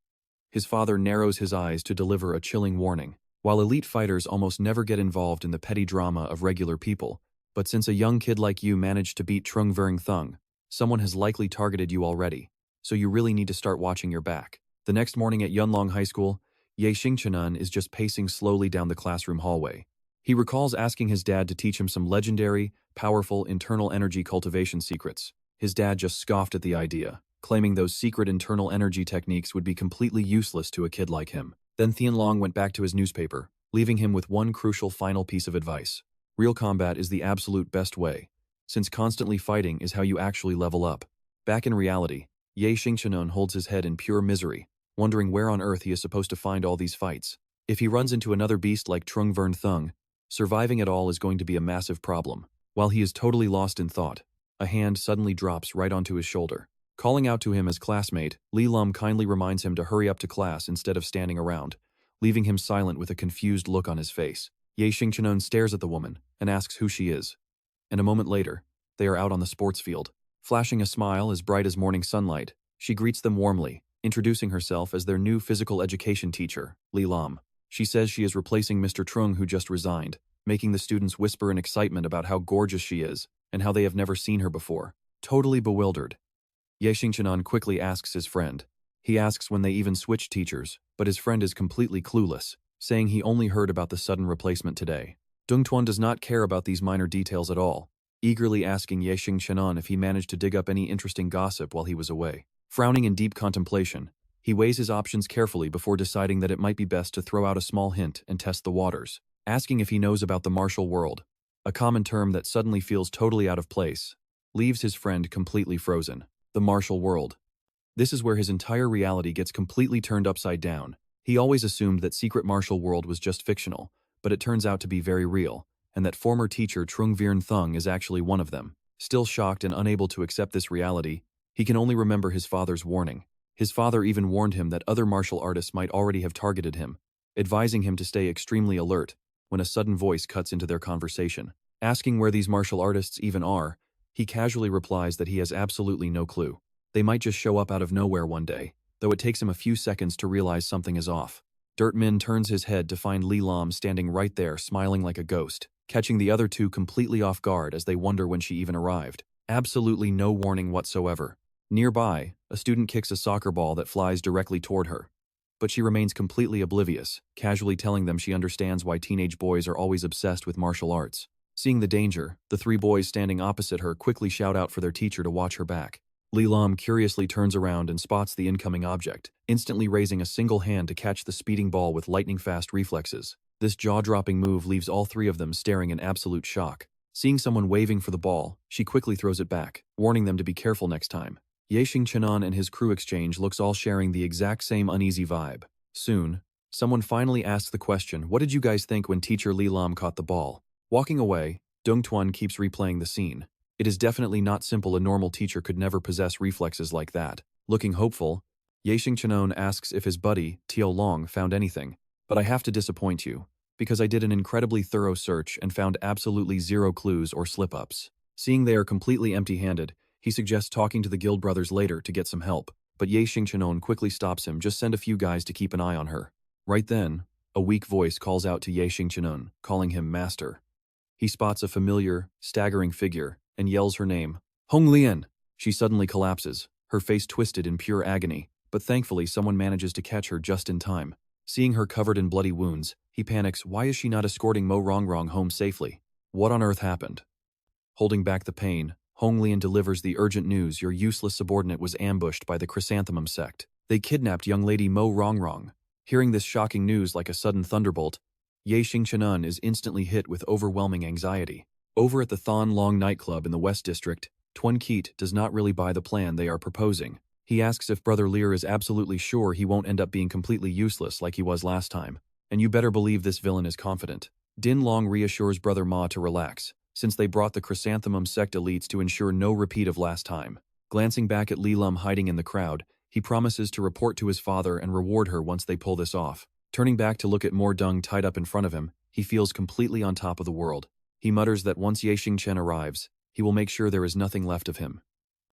[SPEAKER 1] His father narrows his eyes to deliver a chilling warning. While elite fighters almost never get involved in the petty drama of regular people, but since a young kid like you managed to beat Vin Thang, someone has likely targeted you already, so you really need to start watching your back. The next morning at Yunlong High School, Xingchen is just pacing slowly down the classroom hallway. He recalls asking his dad to teach him some legendary, powerful internal energy cultivation secrets. His dad just scoffed at the idea, claiming those secret internal energy techniques would be completely useless to a kid like him. Then Yunlong went back to his newspaper, leaving him with one crucial final piece of advice. Real combat is the absolute best way, since constantly fighting is how you actually level up. Back in reality, Xingchen holds his head in pure misery, wondering where on earth he is supposed to find all these fights. If he runs into another beast like Vin Thang, surviving it all is going to be a massive problem. While he is totally lost in thought, a hand suddenly drops right onto his shoulder. Calling out to him as classmate, Lum kindly reminds him to hurry up to class instead of standing around, leaving him silent with a confused look on his face. Xingchen stares at the woman and asks who she is. And a moment later, they are out on the sports field. Flashing a smile as bright as morning sunlight, she greets them warmly, introducing herself as their new physical education teacher, Lum. She says she is replacing Mr. Trung, who just resigned, making the students whisper in excitement about how gorgeous she is and how they have never seen her before. Totally bewildered, Xingchen quickly asks his friend. He asks when they even switched teachers, but his friend is completely clueless, saying he only heard about the sudden replacement today. Dongtuan does not care about these minor details at all, eagerly asking Xingchen if he managed to dig up any interesting gossip while he was away. Frowning in deep contemplation, he weighs his options carefully before deciding that it might be best to throw out a small hint and test the waters, asking if he knows about the martial world, a common term that suddenly feels totally out of place, leaves his friend completely frozen. The martial world. This is where his entire reality gets completely turned upside down. He always assumed that secret martial world was just fictional, but it turns out to be very real, and that former teacher Vin Thang is actually one of them. Still shocked and unable to accept this reality, he can only remember his father's warning. His father even warned him that other martial artists might already have targeted him, advising him to stay extremely alert when a sudden voice cuts into their conversation. Asking where these martial artists even are, he casually replies that he has absolutely no clue. They might just show up out of nowhere one day, though it takes him a few seconds to realize something is off. Dirt Min turns his head to find Lum standing right there smiling like a ghost, catching the other two completely off guard as they wonder when she even arrived. Absolutely no warning whatsoever. Nearby, a student kicks a soccer ball that flies directly toward her. But she remains completely oblivious, casually telling them she understands why teenage boys are always obsessed with martial arts. Seeing the danger, the three boys standing opposite her quickly shout out for their teacher to watch her back. Lum curiously turns around and spots the incoming object, instantly raising a single hand to catch the speeding ball with lightning-fast reflexes. This jaw-dropping move leaves all three of them staring in absolute shock. Seeing someone waving for the ball, she quickly throws it back, warning them to be careful next time. Xingchen and his crew exchange looks all sharing the exact same uneasy vibe. Soon, someone finally asks the question, "What did you guys think when teacher Li Lam caught the ball?" Walking away, Dongtuan keeps replaying the scene. It is definitely not simple. A normal teacher could never possess reflexes like that. Looking hopeful, Xingchen asks if his buddy, Yunlong, found anything. "But I have to disappoint you, because I did an incredibly thorough search and found absolutely zero clues or slip-ups." Seeing they are completely empty-handed, he suggests talking to the guild brothers later to get some help, but Xingchen quickly stops him. "Just send a few guys to keep an eye on her." Right then, a weak voice calls out to Xingchen, calling him master. He spots a familiar, staggering figure and yells her name, "Hong Lian!" She suddenly collapses, her face twisted in pure agony, but thankfully someone manages to catch her just in time. Seeing her covered in bloody wounds, he panics. Why is she not escorting Mo Rongrong home safely? What on earth happened? Holding back the pain, Hong Lian delivers the urgent news: your useless subordinate was ambushed by the Chrysanthemum sect. They kidnapped young lady Mo Rongrong. Hearing this shocking news like a sudden thunderbolt, Xingchen is instantly hit with overwhelming anxiety. Over at the Thon Long nightclub in the West District, Tuan Keat does not really buy the plan they are proposing. He asks if Brother Lear is absolutely sure he won't end up being completely useless like he was last time. And you better believe this villain is confident. Din Long reassures Brother Ma to relax, since they brought the Chrysanthemum sect elites to ensure no repeat of last time. Glancing back at Li Lum hiding in the crowd, he promises to report to his father and reward her once they pull this off. Turning back to look at more dung tied up in front of him, he feels completely on top of the world. He mutters that once Xingchen arrives, he will make sure there is nothing left of him.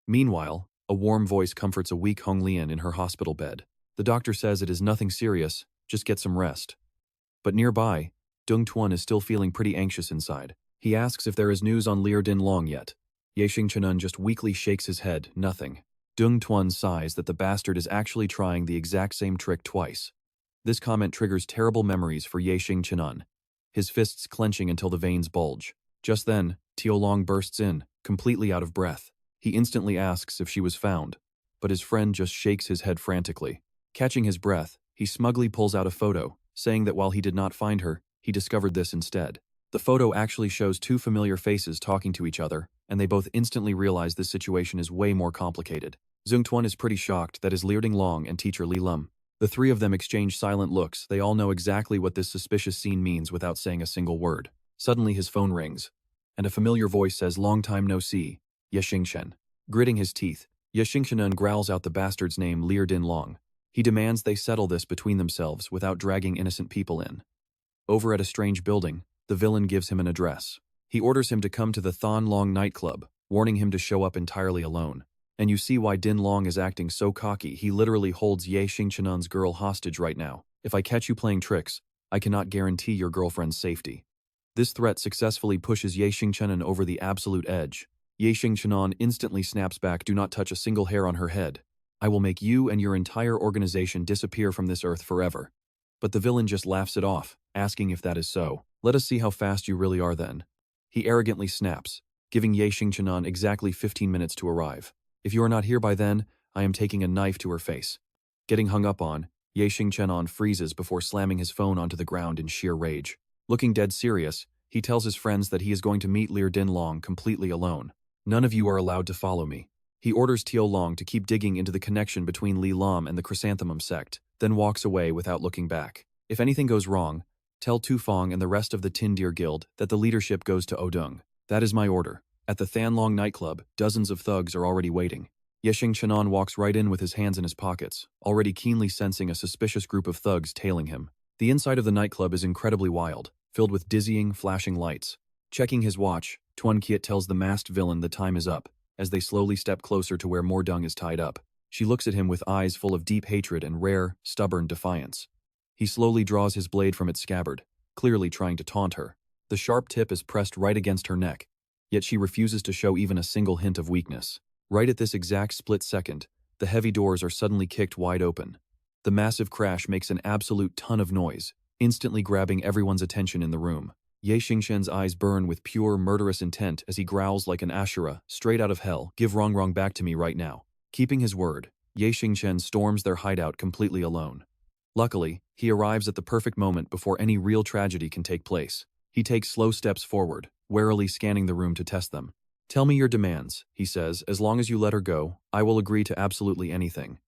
[SPEAKER 1] Meanwhile, a warm voice comforts a weak Hong Lian in her hospital bed. The doctor says it is nothing serious, just get some rest. But nearby, Dung Tuan is still feeling pretty anxious inside. He asks if there is news on Lear Din Long yet. Xingchen just weakly shakes his head, nothing. Dung Tuan sighs that the bastard is actually trying the exact same trick twice. This comment triggers terrible memories for Xingchen, his fists clenching until the veins bulge. Just then, Tiolong bursts in, completely out of breath. He instantly asks if she was found, but his friend just shakes his head frantically. Catching his breath, he smugly pulls out a photo, saying that while he did not find her, he discovered this instead. The photo actually shows two familiar faces talking to each other, and they both instantly realize this situation is way more complicated. Zheng Tuan is pretty shocked that is Lear Ding Long and teacher Li Lum. The three of them exchange silent looks. They all know exactly what this suspicious scene means without saying a single word. Suddenly his phone rings, and a familiar voice says, "Long time no see, Xingchen." Gritting his teeth, Xingchen growls out the bastard's name, Lear Din Long. He demands they settle this between themselves without dragging innocent people in. Over at a strange building, the villain gives him an address. He orders him to come to the Thon Long nightclub, warning him to show up entirely alone. And you see why Din Long is acting so cocky. He literally holds Xingchen's girl hostage right now. "If I catch you playing tricks, I cannot guarantee your girlfriend's safety." This threat successfully pushes Xingchen over the absolute edge. Xingchen instantly snaps back, "Do not touch a single hair on her head. I will make you and your entire organization disappear from this earth forever." But the villain just laughs it off, asking if that is so. "Let us see how fast you really are then." He arrogantly snaps, giving Xingchen exactly 15 minutes to arrive. "If you are not here by then, I am taking a knife to her face." Getting hung up on, Xingchen freezes before slamming his phone onto the ground in sheer rage. Looking dead serious, he tells his friends that he is going to meet Lear Din Long completely alone. "None of you are allowed to follow me." He orders Tiolong to keep digging into the connection between Li Lam and the Chrysanthemum sect, then walks away without looking back. "If anything goes wrong, tell Tu Fong and the rest of the Tin Deer Guild that the leadership goes to Odung. That is my order." At the Thanlong nightclub, dozens of thugs are already waiting. Xingchen walks right in with his hands in his pockets, already keenly sensing a suspicious group of thugs tailing him. The inside of the nightclub is incredibly wild, filled with dizzying, flashing lights. Checking his watch, Tuan Kiet tells the masked villain the time is up, as they slowly step closer to where Mordung is tied up. She looks at him with eyes full of deep hatred and rare, stubborn defiance. He slowly draws his blade from its scabbard, clearly trying to taunt her. The sharp tip is pressed right against her neck, yet she refuses to show even a single hint of weakness. Right at this exact split second, the heavy doors are suddenly kicked wide open. The massive crash makes an absolute ton of noise, instantly grabbing everyone's attention in the room. Xingchen's eyes burn with pure, murderous intent as he growls like an Ashura, straight out of hell, "Give Rongrong back to me right now." Keeping his word, Xingchen storms their hideout completely alone. Luckily, He arrives at the perfect moment before any real tragedy can take place. He takes slow steps forward, warily scanning the room to test them. "Tell me your demands," he says. "As long as you let her go, I will agree to absolutely anything."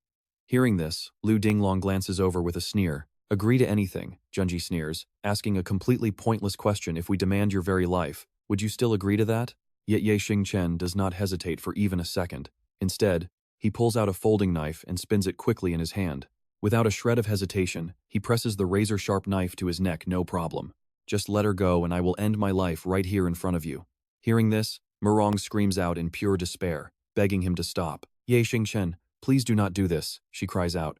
[SPEAKER 1] Hearing this, Lu Dinglong glances over with a sneer. "Agree to anything," Junji sneers, asking a completely pointless question. "If we demand your very life, would you still agree to that?" Yet Ye Xingchen does not hesitate for even a second. Instead, he pulls out a folding knife and spins it quickly in his hand. Without a shred of hesitation, he presses the razor-sharp knife to his neck. "No problem. Just let her go and I will end my life right here in front of you." Hearing this, Murong screams out in pure despair, begging him to stop. "Ye Xingchen, please do not do this," she cries out.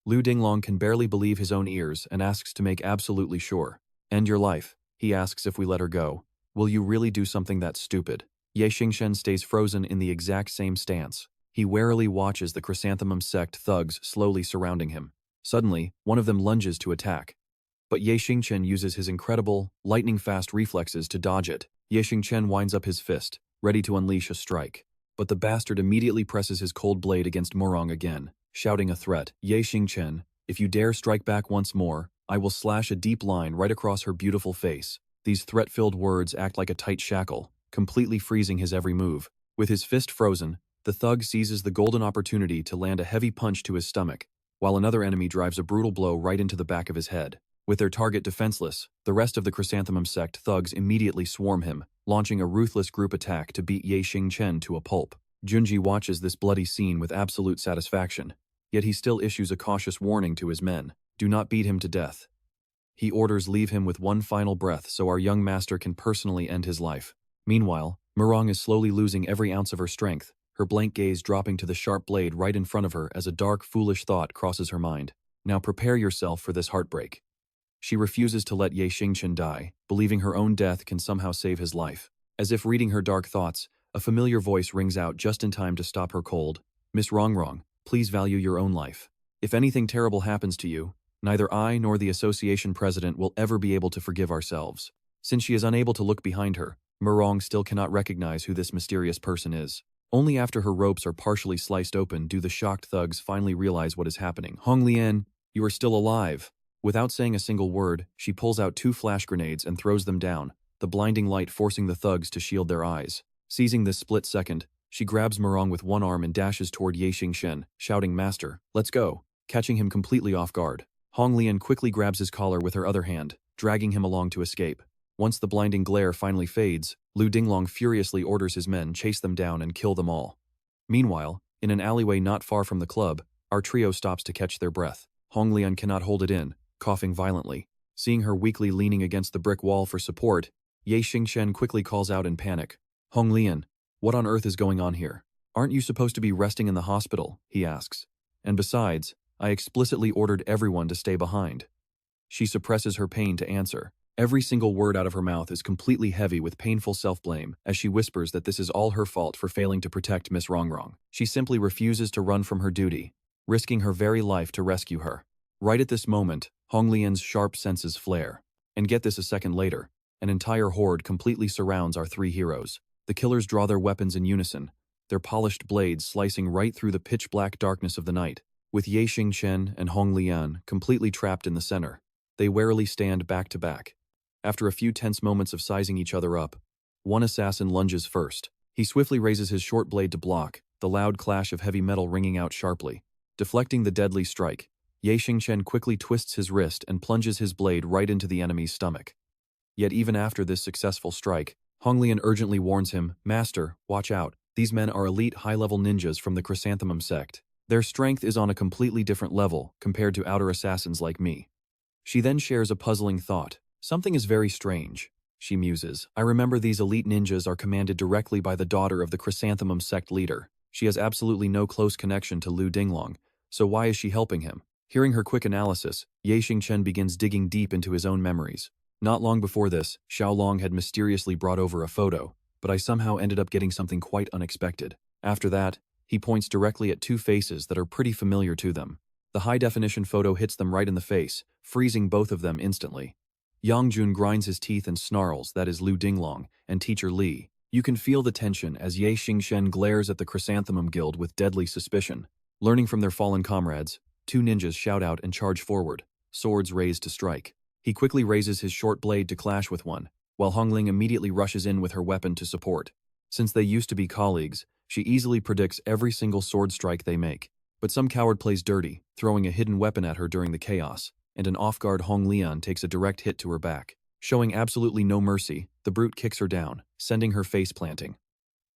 [SPEAKER 1] Lu Dinglong can barely believe his own ears and asks to make absolutely sure. "End your life?" he asks. "If we let her go, will you really do something that stupid?" Ye Xingchen stays frozen in the exact same stance. He warily watches the Chrysanthemum sect thugs slowly surrounding him. Suddenly, one of them lunges to attack. But Ye Xingchen uses his incredible, lightning-fast reflexes to dodge it. Ye Xingchen winds up his fist, ready to unleash a strike. But the bastard immediately presses his cold blade against Murong again, shouting a threat. "Ye Xingchen, if you dare strike back once more, I will slash a deep line right across her beautiful face." These threat-filled words act like a tight shackle, completely freezing his every move. With his fist frozen, the thug seizes the golden opportunity to land a heavy punch to his stomach, while another enemy drives a brutal blow right into the back of his head. With their target defenseless, the rest of the Chrysanthemum sect thugs immediately swarm him, launching a ruthless group attack to beat Ye Xingchen to a pulp. Junji watches this bloody scene with absolute satisfaction, yet he still issues a cautious warning to his men. "Do not beat him to death." He orders leave him with one final breath so our young master can personally end his life. Meanwhile, Murong is slowly losing every ounce of her strength, her blank gaze dropping to the sharp blade right in front of her as a dark, foolish thought crosses her mind. "Now prepare yourself for this heartbreak." She refuses to let Ye Xingchen die, believing her own death can somehow save his life. As if reading her dark thoughts, a familiar voice rings out just in time to stop her cold. "Miss Rongrong, please value your own life. If anything terrible happens to you, neither I nor the association president will ever be able to forgive ourselves." Since she is unable to look behind her, Murong still cannot recognize who this mysterious person is. Only after her ropes are partially sliced open do the shocked thugs finally realize what is happening. "Hong Lian, you are still alive." Without saying a single word, she pulls out 2 flash grenades and throws them down, the blinding light forcing the thugs to shield their eyes. Seizing this split second, she grabs Murong with one arm and dashes toward Ye Xingchen, shouting, "Master, let's go," catching him completely off guard. Hong Lian quickly grabs his collar with her other hand, dragging him along to escape. Once the blinding glare finally fades, Lu Dinglong furiously orders his men chase them down and kill them all. Meanwhile, in an alleyway not far from the club, our trio stops to catch their breath. Hong Lian cannot hold it in, coughing violently. Seeing her weakly leaning against the brick wall for support, Ye Xingchen quickly calls out in panic. "Hong Lian, what on earth is going on here? Aren't you supposed to be resting in the hospital?" he asks. "And besides, I explicitly ordered everyone to stay behind." She suppresses her pain to answer. Every single word out of her mouth is completely heavy with painful self-blame as she whispers that this is all her fault for failing to protect Miss Rongrong. She simply refuses to run from her duty, risking her very life to rescue her. Right at this moment, Hong Lian's sharp senses flare. And get this, a second later, an entire horde completely surrounds our 3 heroes. The killers draw their weapons in unison, their polished blades slicing right through the pitch-black darkness of the night. With Ye Xingchen and Hong Lian completely trapped in the center, they warily stand back to back. After a few tense moments of sizing each other up, one assassin lunges first. He swiftly raises his short blade to block, the loud clash of heavy metal ringing out sharply. Deflecting the deadly strike, Ye Xingchen quickly twists his wrist and plunges his blade right into the enemy's stomach. Yet even after this successful strike, Hong Lian urgently warns him, "Master, watch out. These men are elite high-level ninjas from the Chrysanthemum sect. Their strength is on a completely different level compared to outer assassins like me." She then shares a puzzling thought. "Something is very strange," she muses. "I remember these elite ninjas are commanded directly by the daughter of the Chrysanthemum sect leader. She has absolutely no close connection to Lu Dinglong, so why is she helping him?" Hearing her quick analysis, Ye Xingchen begins digging deep into his own memories. Not long before this, Xiaolong had mysteriously brought over a photo, but I somehow ended up getting something quite unexpected. After that, he points directly at 2 faces that are pretty familiar to them. The high-definition photo hits them right in the face, freezing both of them instantly. Yangjun grinds his teeth and snarls, that is Lu Dinglong, and Teacher Li. You can feel the tension as Ye Xingchen glares at the Chrysanthemum Guild with deadly suspicion. Learning from their fallen comrades, 2 ninjas shout out and charge forward. swords raised to strike. He quickly raises his short blade to clash with one, while Hongling immediately rushes in with her weapon to support. Since they used to be colleagues, she easily predicts every single sword strike they make. But some coward plays dirty, throwing a hidden weapon at her during the chaos, and an off-guard Hong Lian takes a direct hit to her back. Showing absolutely no mercy, the brute kicks her down, sending her face planting.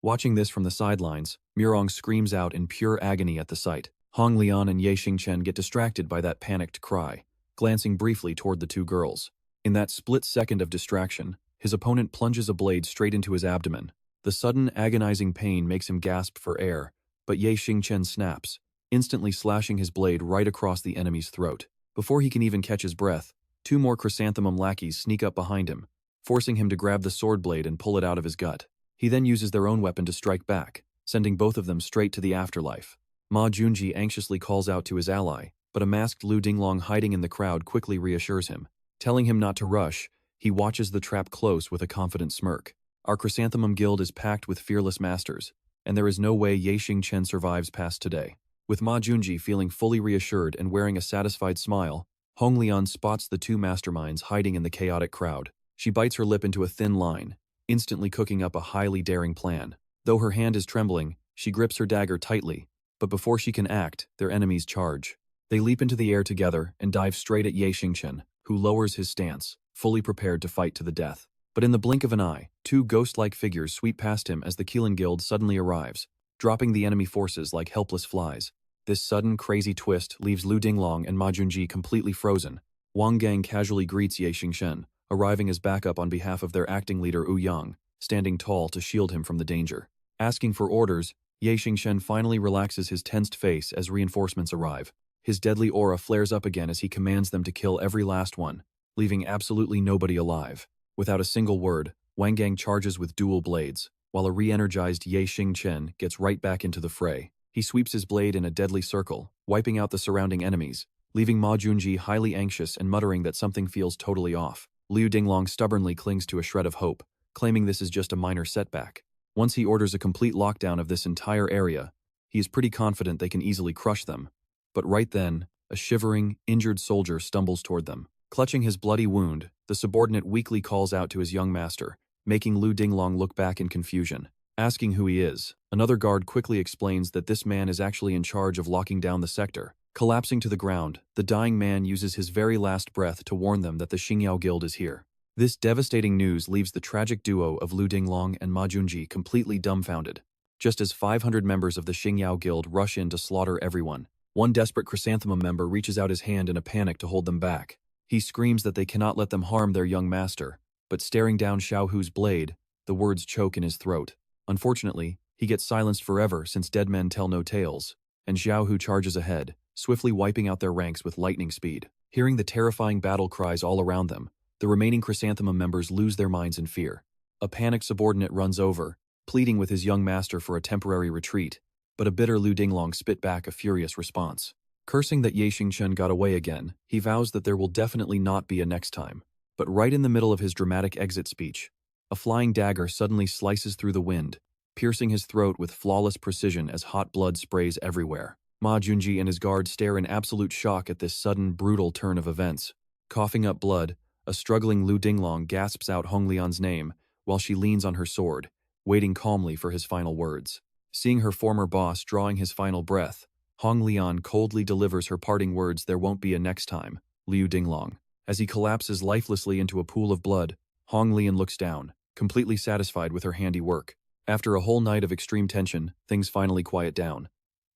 [SPEAKER 1] Watching this from the sidelines, Murong screams out in pure agony at the sight. Hong Lian and Ye Xingchen get distracted by that panicked cry, glancing briefly toward the two girls. In that split second of distraction, his opponent plunges a blade straight into his abdomen. The sudden, agonizing pain makes him gasp for air, but Ye Xingchen snaps, instantly slashing his blade right across the enemy's throat. Before he can even catch his breath, two more chrysanthemum lackeys sneak up behind him, forcing him to grab the sword blade and pull it out of his gut. He then uses their own weapon to strike back, sending both of them straight to the afterlife. Ma Junji anxiously calls out to his ally, but a masked Lu Dinglong hiding in the crowd quickly reassures him. Telling him not to rush, he watches the trap close with a confident smirk. Our Chrysanthemum Guild is packed with fearless masters, and there is no way Ye Xingchen survives past today. With Ma Junji feeling fully reassured and wearing a satisfied smile, Hong Lian spots the two masterminds hiding in the chaotic crowd. She bites her lip into a thin line, instantly cooking up a highly daring plan. Though her hand is trembling, she grips her dagger tightly, but before she can act, their enemies charge. They leap into the air together and dive straight at Ye Xingchen, who lowers his stance, fully prepared to fight to the death. But in the blink of an eye, two ghost-like figures sweep past him as the Keelan Guild suddenly arrives, dropping the enemy forces like helpless flies. This sudden, crazy twist leaves Lu Dinglong and Ma Junji completely frozen. Wang Gang casually greets Ye Xingchen, arriving as backup on behalf of their acting leader Wu Yang, standing tall to shield him from the danger. Asking for orders, Ye Xingchen finally relaxes his tensed face as reinforcements arrive. His deadly aura flares up again as he commands them to kill every last one, leaving absolutely nobody alive. Without a single word, Wang Gang charges with dual blades, while a re-energized Ye Xingchen gets right back into the fray. He sweeps his blade in a deadly circle, wiping out the surrounding enemies, leaving Ma Junji highly anxious and muttering that something feels totally off. Liu Dinglong stubbornly clings to a shred of hope, claiming this is just a minor setback. Once he orders a complete lockdown of this entire area, he is pretty confident they can easily crush them. But right then, a shivering, injured soldier stumbles toward them. Clutching his bloody wound, the subordinate weakly calls out to his young master, making Lu Dinglong look back in confusion. Asking who he is, another guard quickly explains that this man is actually in charge of locking down the sector. Collapsing to the ground, the dying man uses his very last breath to warn them that the Xingyao Guild is here. This devastating news leaves the tragic duo of Lu Dinglong and Ma Junji completely dumbfounded. Just as 500 members of the Xingyao Guild rush in to slaughter everyone, one desperate Chrysanthemum member reaches out his hand in a panic to hold them back. He screams that they cannot let them harm their young master, but staring down Xiao Hu's blade, the words choke in his throat. Unfortunately, he gets silenced forever since dead men tell no tales, and Xiao Hu charges ahead, swiftly wiping out their ranks with lightning speed. Hearing the terrifying battle cries all around them, the remaining Chrysanthemum members lose their minds in fear. A panicked subordinate runs over, pleading with his young master for a temporary retreat, but a bitter Lu Dinglong spit back a furious response. Cursing that Ye Xingchen got away again, he vows that there will definitely not be a next time. But right in the middle of his dramatic exit speech, a flying dagger suddenly slices through the wind, piercing his throat with flawless precision as hot blood sprays everywhere. Ma Junji and his guard stare in absolute shock at this sudden, brutal turn of events. Coughing up blood, a struggling Lu Dinglong gasps out Hong Lian's name while she leans on her sword, waiting calmly for his final words. Seeing her former boss drawing his final breath, Hong Lian coldly delivers her parting words, "There won't be a next time, Liu Dinglong." As he collapses lifelessly into a pool of blood, Hong Lian looks down, completely satisfied with her handiwork. After a whole night of extreme tension, things finally quiet down.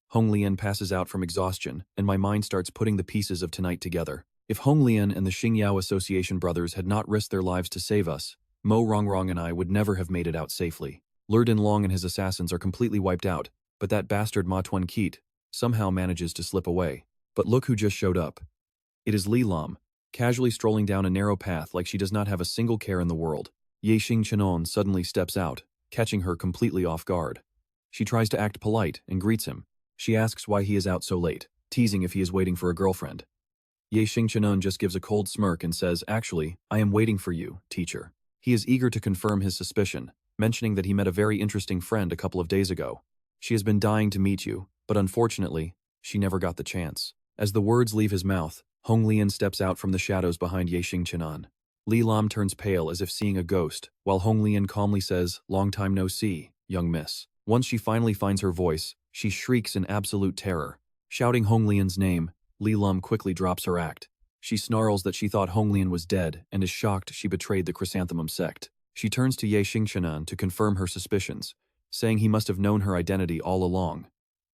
[SPEAKER 1] Hong Lian passes out from exhaustion, and my mind starts putting the pieces of tonight together. If Hong Lian and the Xingyao Association brothers had not risked their lives to save us, Mo Rongrong and I would never have made it out safely. Lu Dinglong and his assassins are completely wiped out, but that bastard Ma Tuan Keat somehow manages to slip away. But look who just showed up. It is Li Lam, casually strolling down a narrow path like she does not have a single care in the world. Ye Xingchen suddenly steps out, catching her completely off guard. She tries to act polite and greets him. She asks why he is out so late, teasing if he is waiting for a girlfriend. Ye Xingchen just gives a cold smirk and says, "Actually, I am waiting for you, teacher." He is eager to confirm his suspicion, mentioning that he met a very interesting friend a couple of days ago. She has been dying to meet you, but unfortunately, she never got the chance. As the words leave his mouth, Hong Lian steps out from the shadows behind Ye Xingchen. Li Lam turns pale as if seeing a ghost, while Hong Lian calmly says, "Long time no see, young miss." Once she finally finds her voice, she shrieks in absolute terror. Shouting Hong Lian's name, Li Lam quickly drops her act. She snarls that she thought Hong Lian was dead and is shocked she betrayed the chrysanthemum sect. She turns to Ye Xingchen to confirm her suspicions, saying he must have known her identity all along.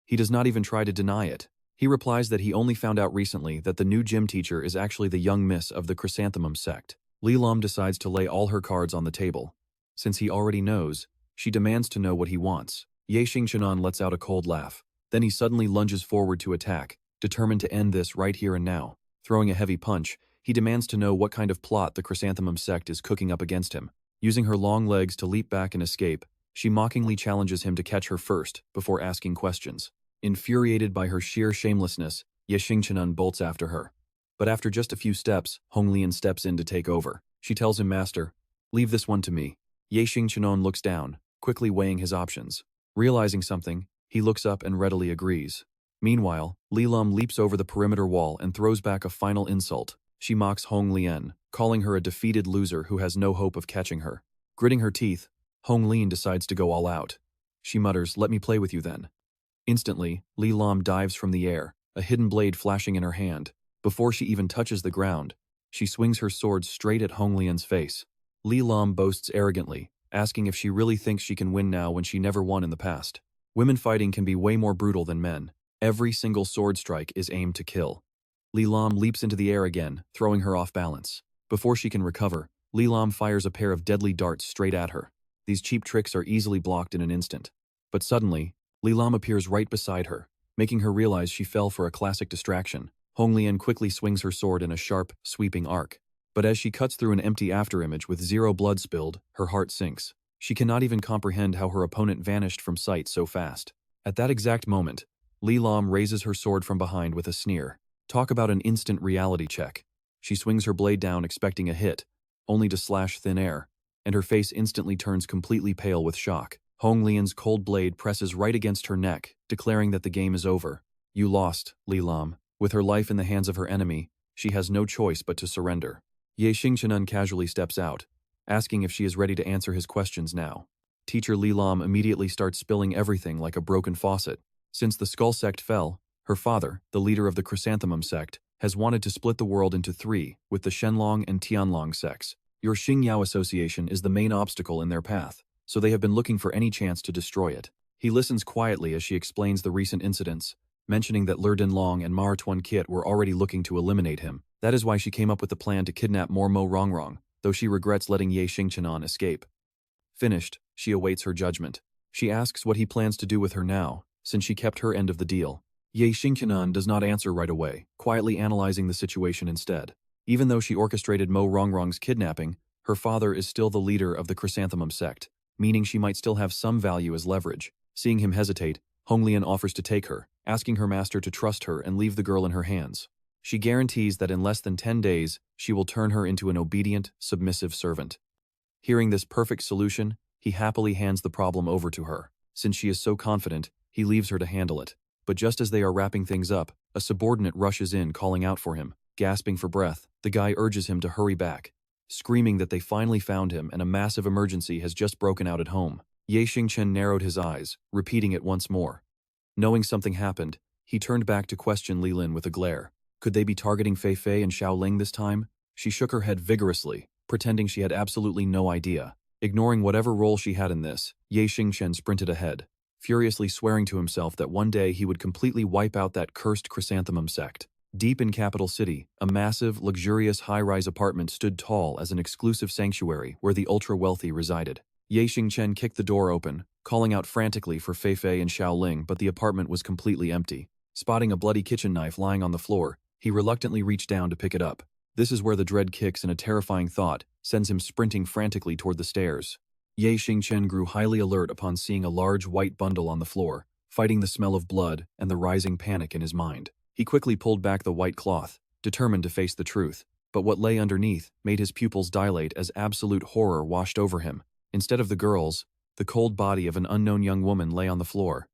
[SPEAKER 1] He does not even try to deny it. He replies that he only found out recently that the new gym teacher is actually the young miss of the chrysanthemum sect. Li Lam decides to lay all her cards on the table. Since he already knows, she demands to know what he wants. Ye Xingchen lets out a cold laugh. Then he suddenly lunges forward to attack, determined to end this right here and now. Throwing a heavy punch, he demands to know what kind of plot the chrysanthemum sect is cooking up against him. Using her long legs to leap back and escape, she mockingly challenges him to catch her first, before asking questions. Infuriated by her sheer shamelessness, Ye Xingchen bolts after her. But after just a few steps, Hong Lian steps in to take over. She tells him, "Master, leave this one to me." Ye Xingchen looks down, quickly weighing his options. Realizing something, he looks up and readily agrees. Meanwhile, Li Lam leaps over the perimeter wall and throws back a final insult. She mocks Hong Lian, calling her a defeated loser who has no hope of catching her. Gritting her teeth, Hong Lian decides to go all out. She mutters, "Let me play with you then." Instantly, Li Lam dives from the air, a hidden blade flashing in her hand. Before she even touches the ground, she swings her sword straight at Hong Lian's face. Li Lam boasts arrogantly, asking if she really thinks she can win now when she never won in the past. Women fighting can be way more brutal than men. Every single sword strike is aimed to kill. Li Lam leaps into the air again, throwing her off balance. Before she can recover, Li Lam fires a pair of deadly darts straight at her. These cheap tricks are easily blocked in an instant. But suddenly, Li Lam appears right beside her, making her realize she fell for a classic distraction. Hong Lian quickly swings her sword in a sharp, sweeping arc. But as she cuts through an empty afterimage with zero blood spilled, her heart sinks. She cannot even comprehend how her opponent vanished from sight so fast. At that exact moment, Li Lam raises her sword from behind with a sneer. Talk about an instant reality check. She swings her blade down expecting a hit, only to slash thin air, and her face instantly turns completely pale with shock. Hong Lian's cold blade presses right against her neck, declaring that the game is over. "You lost, Li Lam." With her life in the hands of her enemy, she has no choice but to surrender. Ye Xingchen casually steps out, asking if she is ready to answer his questions now. Teacher Li Lam immediately starts spilling everything like a broken faucet. Since the Skull sect fell, her father, the leader of the Chrysanthemum sect, has wanted to split the world into three, with the Shenlong and Tianlong sects. Your Xingyao association is the main obstacle in their path, so they have been looking for any chance to destroy it. He listens quietly as she explains the recent incidents, mentioning that Yunlong and Tuan Kit were already looking to eliminate him. That is why she came up with the plan to kidnap Mo Rongrong, though she regrets letting Ye Xingchen escape. Finished, she awaits her judgment. She asks what he plans to do with her now, since she kept her end of the deal. Ye Xingchen does not answer right away, quietly analyzing the situation instead. Even though she orchestrated Mo Rongrong's kidnapping, her father is still the leader of the Chrysanthemum sect, meaning she might still have some value as leverage. Seeing him hesitate, Hong Lian offers to take her, asking her master to trust her and leave the girl in her hands. She guarantees that in less than 10 days, she will turn her into an obedient, submissive servant. Hearing this perfect solution, he happily hands the problem over to her. Since she is so confident, he leaves her to handle it. But just as they are wrapping things up, a subordinate rushes in calling out for him. Gasping for breath, the guy urges him to hurry back, screaming that they finally found him and a massive emergency has just broken out at home. Ye Xingchen narrowed his eyes, repeating it once more. Knowing something happened, he turned back to question Li Lin with a glare. Could they be targeting Fei Fei and Xiao Ling this time? She shook her head vigorously, pretending she had absolutely no idea. Ignoring whatever role she had in this, Ye Xingchen sprinted ahead, furiously swearing to himself that one day he would completely wipe out that cursed Chrysanthemum sect. Deep in Capital City, a massive, luxurious high-rise apartment stood tall as an exclusive sanctuary where the ultra-wealthy resided. Ye Xingchen kicked the door open, calling out frantically for Fei Fei and Xiao Ling, but the apartment was completely empty. Spotting a bloody kitchen knife lying on the floor, he reluctantly reached down to pick it up. This is where the dread kicks in. A terrifying thought sends him sprinting frantically toward the stairs. Ye Xingchen grew highly alert upon seeing a large white bundle on the floor, fighting the smell of blood and the rising panic in his mind. He quickly pulled back the white cloth, determined to face the truth, but what lay underneath made his pupils dilate as absolute horror washed over him. Instead of the girls, the cold body of an unknown young woman lay on the floor.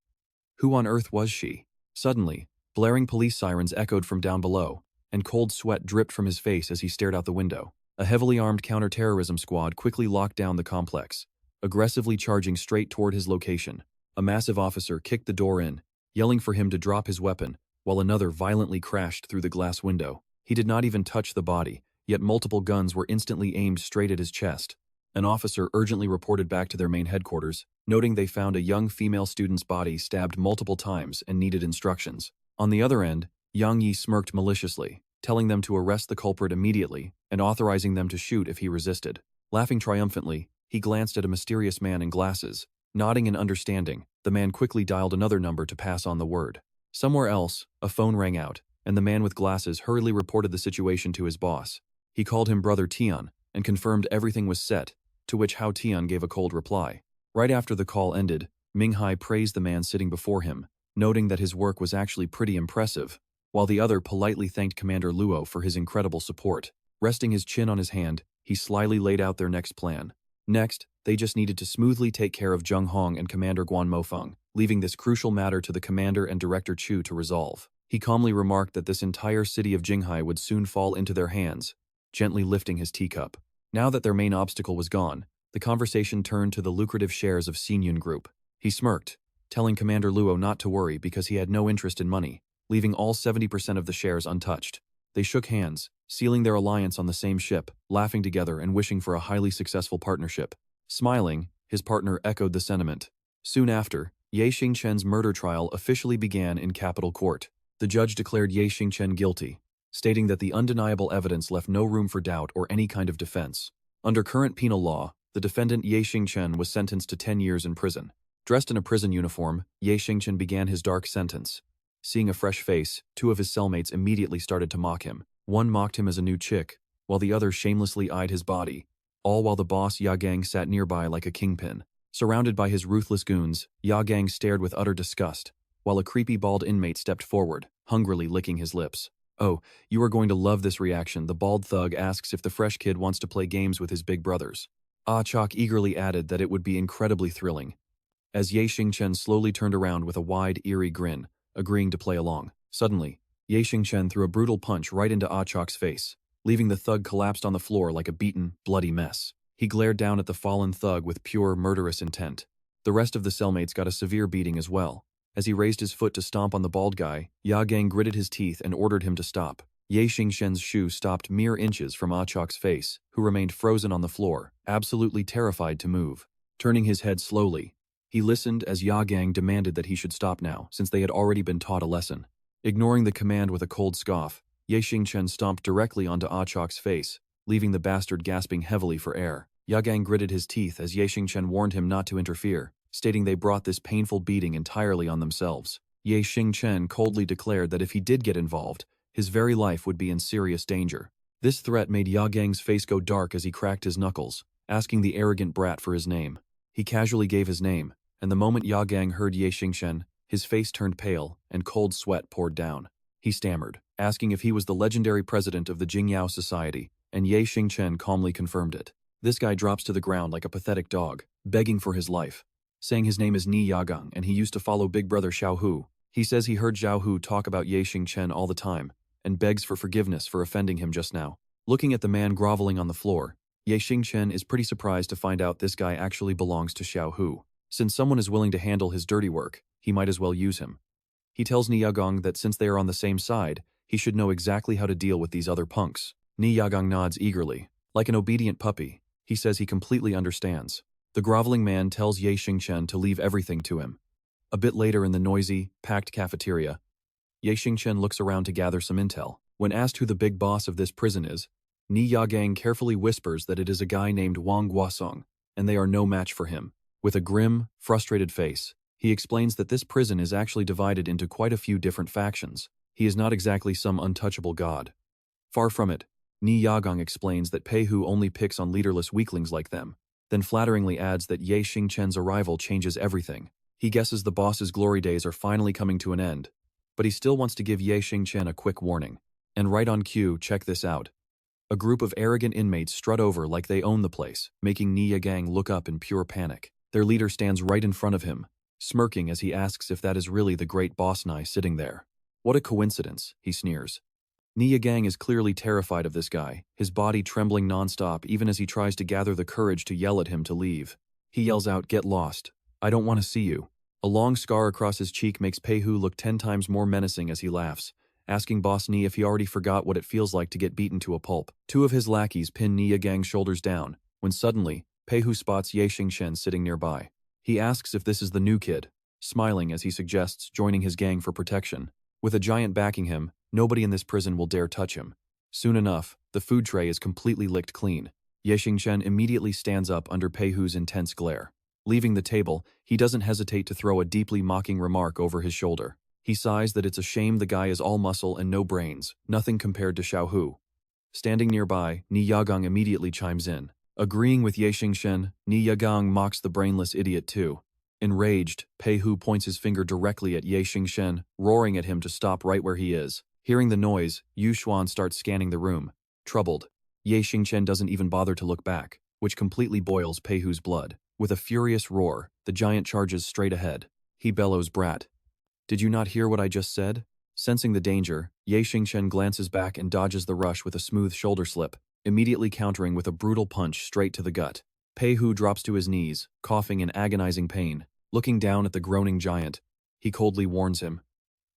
[SPEAKER 1] Who on earth was she? Suddenly, blaring police sirens echoed from down below. and cold sweat dripped from his face as he stared out the window. A heavily armed counter-terrorism squad quickly locked down the complex, aggressively charging straight toward his location. A massive officer kicked the door in, yelling for him to drop his weapon, while another violently crashed through the glass window. He did not even touch the body, yet multiple guns were instantly aimed straight at his chest. An officer urgently reported back to their main headquarters, noting they found a young female student's body stabbed multiple times and needed instructions. On the other end, Yang Yi smirked maliciously, telling them to arrest the culprit immediately and authorizing them to shoot if he resisted. Laughing triumphantly, he glanced at a mysterious man in glasses. Nodding in understanding, the man quickly dialed another number to pass on the word. Somewhere else, a phone rang out, and the man with glasses hurriedly reported the situation to his boss. He called him Brother Tian and confirmed everything was set, to which Hao Tian gave a cold reply. Right after the call ended, Minghai praised the man sitting before him, noting that his work was actually pretty impressive, while the other politely thanked Commander Luo for his incredible support. Resting his chin on his hand, he slyly laid out their next plan. Next, they just needed to smoothly take care of Zheng Hong and Commander Guan Mofeng, leaving this crucial matter to the commander and Director Chu to resolve. He calmly remarked that this entire city of Jinghai would soon fall into their hands, gently lifting his teacup. Now that their main obstacle was gone, the conversation turned to the lucrative shares of Xingchen Group. He smirked, telling Commander Luo not to worry because he had no interest in money, leaving all 70% of the shares untouched. They shook hands, sealing their alliance on the same ship, laughing together and wishing for a highly successful partnership. Smiling, his partner echoed the sentiment. Soon after, Ye Xingchen's murder trial officially began in Capital Court. The judge declared Ye Xingchen guilty, stating that the undeniable evidence left no room for doubt or any kind of defense. Under current penal law, the defendant Ye Xingchen was sentenced to 10 years in prison. Dressed in a prison uniform, Ye Xingchen began his dark sentence. Seeing a fresh face, two of his cellmates immediately started to mock him. One mocked him as a new chick, while the other shamelessly eyed his body, all while the boss Ya Gang sat nearby like a kingpin. Surrounded by his ruthless goons, Ya Gang stared with utter disgust, while a creepy bald inmate stepped forward, hungrily licking his lips. "Oh, you are going to love this reaction," the bald thug asks if the fresh kid wants to play games with his big brothers. Ah Chok eagerly added that it would be incredibly thrilling. As Ye Xingchen slowly turned around with a wide, eerie grin, agreeing to play along. Suddenly, Ye Xingchen threw a brutal punch right into Ah Chok's face, leaving the thug collapsed on the floor like a beaten, bloody mess. He glared down at the fallen thug with pure, murderous intent. The rest of the cellmates got a severe beating as well. As he raised his foot to stomp on the bald guy, Ya Gang gritted his teeth and ordered him to stop. Ye Xingchen's shoe stopped mere inches from Ah Chok's face, who remained frozen on the floor, absolutely terrified to move. Turning his head slowly, he listened as Ya Gang demanded that he should stop now, since they had already been taught a lesson. Ignoring the command with a cold scoff, Ye Xingchen stomped directly onto Ah Chok's face, leaving the bastard gasping heavily for air. Ya Gang gritted his teeth as Ye Xingchen warned him not to interfere, stating they brought this painful beating entirely on themselves. Ye Xingchen coldly declared that if he did get involved, his very life would be in serious danger. This threat made Ya Gang's face go dark as he cracked his knuckles, asking the arrogant brat for his name. He casually gave his name, and the moment Ya Gang heard Ye Xingchen, his face turned pale and cold sweat poured down. He stammered, asking if he was the legendary president of the Jingyao Society, and Ye Xingchen calmly confirmed it. This guy drops to the ground like a pathetic dog, begging for his life, saying his name is Ni Yagang and he used to follow Big Brother Xiao Hu. He says he heard Xiao Hu talk about Ye Xingchen all the time, and begs for forgiveness for offending him just now. Looking at the man groveling on the floor, Ye Xingchen is pretty surprised to find out this guy actually belongs to Xiao Hu. Since someone is willing to handle his dirty work, he might as well use him. He tells Ni Yagang that since they are on the same side, he should know exactly how to deal with these other punks. Ni Yagang nods eagerly. Like an obedient puppy, he says he completely understands. The groveling man tells Ye Xingchen to leave everything to him. A bit later in the noisy, packed cafeteria, Ye Xingchen looks around to gather some intel. When asked who the big boss of this prison is, Ni Yagang carefully whispers that it is a guy named Wang Guosong, and they are no match for him. With a grim, frustrated face, he explains that this prison is actually divided into quite a few different factions. He is not exactly some untouchable god. Far from it, Ni Yagang explains that Peihu only picks on leaderless weaklings like them, then flatteringly adds that Ye Xingchen's arrival changes everything. He guesses the boss's glory days are finally coming to an end, but he still wants to give Ye Xingchen a quick warning. And right on cue, check this out. A group of arrogant inmates strut over like they own the place, making Ni Yagang look up in pure panic. Their leader stands right in front of him, smirking as he asks if that is really the great boss Nai sitting there. What a coincidence, he sneers. Nia Gang is clearly terrified of this guy, his body trembling nonstop even as he tries to gather the courage to yell at him to leave. He yells out, "Get lost. I don't want to see you." A long scar across his cheek makes Peihu look 10 times more menacing as he laughs, asking Boss Ni if he already forgot what it feels like to get beaten to a pulp. Two of his lackeys pin Nia Gang's shoulders down, when suddenly, Peihu spots Ye Xingchen sitting nearby. He asks if this is the new kid, smiling as he suggests joining his gang for protection. With a giant backing him, nobody in this prison will dare touch him. Soon enough, the food tray is completely licked clean. Ye Xingchen immediately stands up under Peihu's intense glare. Leaving the table, he doesn't hesitate to throw a deeply mocking remark over his shoulder. He sighs that it's a shame the guy is all muscle and no brains, nothing compared to Xiaohu. Standing nearby, Ni Yagang immediately chimes in. Agreeing with Ye Xingchen, Ni Yagang mocks the brainless idiot too. Enraged, Peihu points his finger directly at Ye Xingchen, roaring at him to stop right where he is. Hearing the noise, Yu Xuan starts scanning the room. Troubled, Ye Xingchen doesn't even bother to look back, which completely boils Peihu's blood. With a furious roar, the giant charges straight ahead. He bellows, "Brat. Did you not hear what I just said?" Sensing the danger, Ye Xingchen glances back and dodges the rush with a smooth shoulder slip, immediately countering with a brutal punch straight to the gut. Peihu drops to his knees, coughing in agonizing pain. Looking down at the groaning giant, he coldly warns him.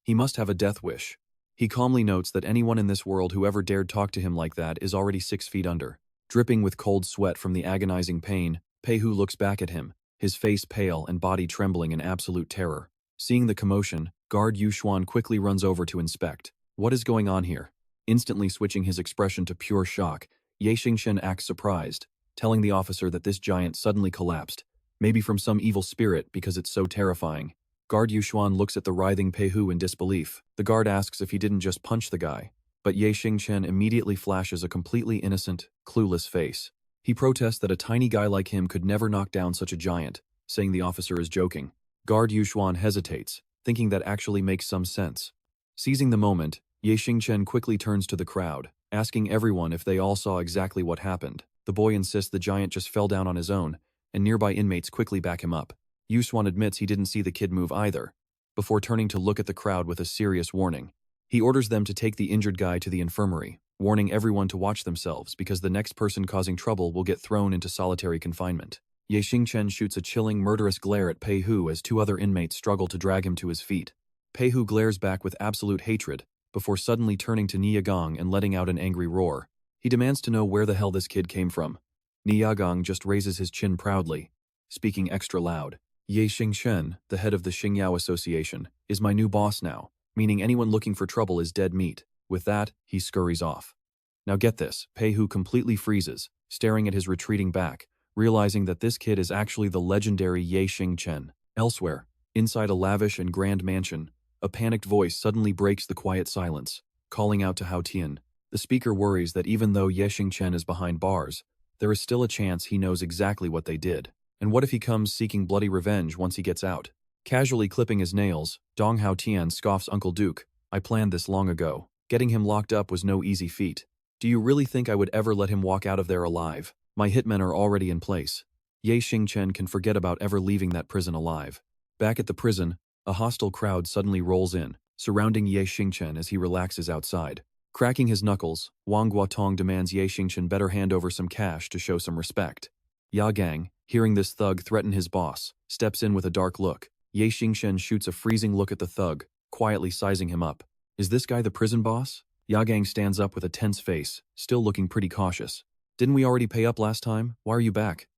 [SPEAKER 1] He must have a death wish. He calmly notes that anyone in this world who ever dared talk to him like that is already 6 feet under. Dripping with cold sweat from the agonizing pain, Peihu looks back at him, his face pale and body trembling in absolute terror. Seeing the commotion, guard Yu Xuan quickly runs over to inspect. What is going on here? Instantly switching his expression to pure shock, Ye Xingchen acts surprised, telling the officer that this giant suddenly collapsed, maybe from some evil spirit because it's so terrifying. Guard Yu Xuan looks at the writhing Peihu in disbelief. The guard asks if he didn't just punch the guy, but Ye Xingchen immediately flashes a completely innocent, clueless face. He protests that a tiny guy like him could never knock down such a giant, saying the officer is joking. Guard Yu Xuan hesitates, thinking that actually makes some sense. Seizing the moment, Ye Xingchen quickly turns to the crowd, asking everyone if they all saw exactly what happened. The boy insists the giant just fell down on his own, and nearby inmates quickly back him up. Yu Xuan admits he didn't see the kid move either, before turning to look at the crowd with a serious warning. He orders them to take the injured guy to the infirmary, warning everyone to watch themselves because the next person causing trouble will get thrown into solitary confinement. Ye Xingchen shoots a chilling, murderous glare at Peihu as 2 other inmates struggle to drag him to his feet. Peihu glares back with absolute hatred, before suddenly turning to Ni Yagang and letting out an angry roar. He demands to know where the hell this kid came from. Ni Yagang just raises his chin proudly, speaking extra loud. Ye Xingchen, the head of the Xingyao Association, is my new boss now, meaning anyone looking for trouble is dead meat. With that, he scurries off. Now get this, Peihu completely freezes, staring at his retreating back, realizing that this kid is actually the legendary Ye Xingchen. Elsewhere, inside a lavish and grand mansion, a panicked voice suddenly breaks the quiet silence, calling out to Hao Tian. The speaker worries that even though Ye Xingchen is behind bars, there is still a chance he knows exactly what they did. And what if he comes seeking bloody revenge once he gets out? Casually clipping his nails, Dong Hao Tian scoffs Uncle Duke. I planned this long ago. Getting him locked up was no easy feat. Do you really think I would ever let him walk out of there alive? My hitmen are already in place. Ye Xingchen can forget about ever leaving that prison alive. Back at the prison, a hostile crowd suddenly rolls in, surrounding Ye Xingchen as he relaxes outside. Cracking his knuckles, Wang Guotong demands Ye Xingchen better hand over some cash to show some respect. Ya Gang, hearing this thug threaten his boss, steps in with a dark look. Ye Xingchen shoots a freezing look at the thug, quietly sizing him up. Is this guy the prison boss? Ya Gang stands up with a tense face, still looking pretty cautious. Didn't we already pay up last time? Why are you back?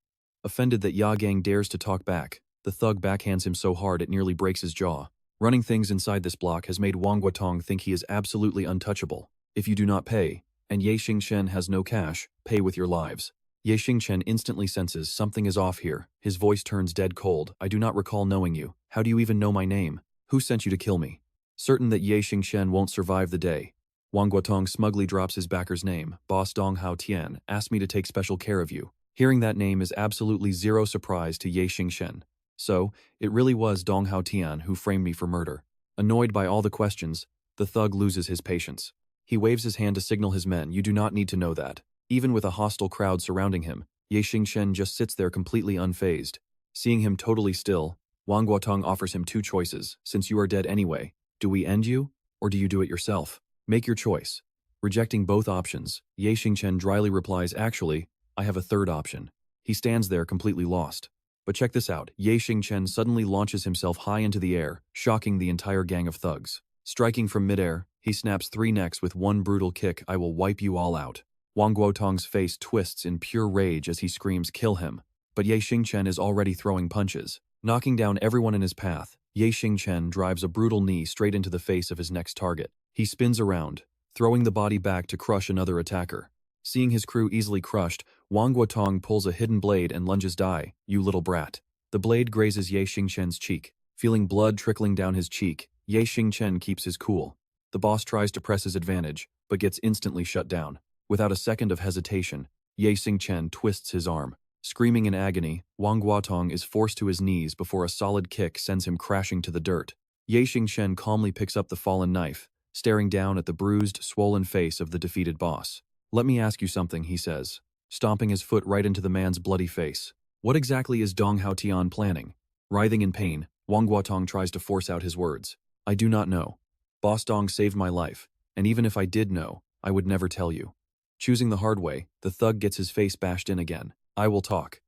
[SPEAKER 1] Offended that Ya Gang dares to talk back, the thug backhands him so hard it nearly breaks his jaw. Running things inside this block has made Wang Guotong think he is absolutely untouchable. If you do not pay, and Ye Xingchen has no cash, pay with your lives. Ye Xingchen instantly senses something is off here. His voice turns dead cold. I do not recall knowing you. How do you even know my name? Who sent you to kill me? Certain that Ye Xingchen won't survive the day, Wang Guotong smugly drops his backer's name. Boss Dong Hao Tian asked me to take special care of you. Hearing that name is absolutely zero surprise to Ye Xingchen. So, it really was Dong Hao Tian who framed me for murder. Annoyed by all the questions, the thug loses his patience. He waves his hand to signal his men, you do not need to know that. Even with a hostile crowd surrounding him, Ye Xingchen just sits there completely unfazed. Seeing him totally still, Wang Guotong offers him 2 choices. Since you are dead anyway, do we end you, or do you do it yourself? Make your choice. Rejecting both options, Ye Xingchen dryly replies, actually, I have a third option. He stands there completely lost. But check this out, Ye Xingchen suddenly launches himself high into the air, shocking the entire gang of thugs. Striking from midair, he snaps 3 necks with one brutal kick. I will wipe you all out. Wang Guotong's face twists in pure rage as he screams, kill him. But Ye Xingchen is already throwing punches. Knocking down everyone in his path, Ye Xingchen drives a brutal knee straight into the face of his next target. He spins around, throwing the body back to crush another attacker. Seeing his crew easily crushed, Wang Guotong pulls a hidden blade and lunges. Die, you little brat. The blade grazes Ye Xingchen's cheek. Feeling blood trickling down his cheek, Ye Xingchen keeps his cool. The boss tries to press his advantage, but gets instantly shut down. Without a second of hesitation, Ye Xingchen twists his arm. Screaming in agony, Wang Guotong is forced to his knees before a solid kick sends him crashing to the dirt. Ye Xingchen calmly picks up the fallen knife, staring down at the bruised, swollen face of the defeated boss. Let me ask you something, he says, stomping his foot right into the man's bloody face. What exactly is Dong Haotian planning? Writhing in pain, Wang Guotong tries to force out his words. I do not know. Boss Dong saved my life, and even if I did know, I would never tell you. Choosing the hard way, the thug gets his face bashed in again. I will talk.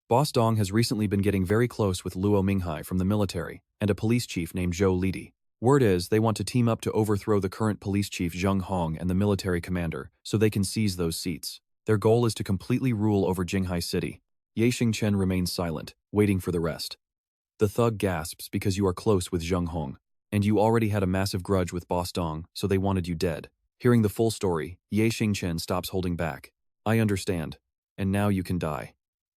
[SPEAKER 1] Boss Dong has recently been getting very close with Luo Minghai from the military and a police chief named Zhou Lidi. Word is they want to team up to overthrow the current police chief Zheng Hong and the military commander so they can seize those seats. Their goal is to completely rule over Jinghai City. Ye Xingchen remains silent, waiting for the rest. The thug gasps because you are close with Zheng Hong, and you already had a massive grudge with Boss Dong, so they wanted you dead. Hearing the full story, Ye Xingchen stops holding back. I understand. And now you can die.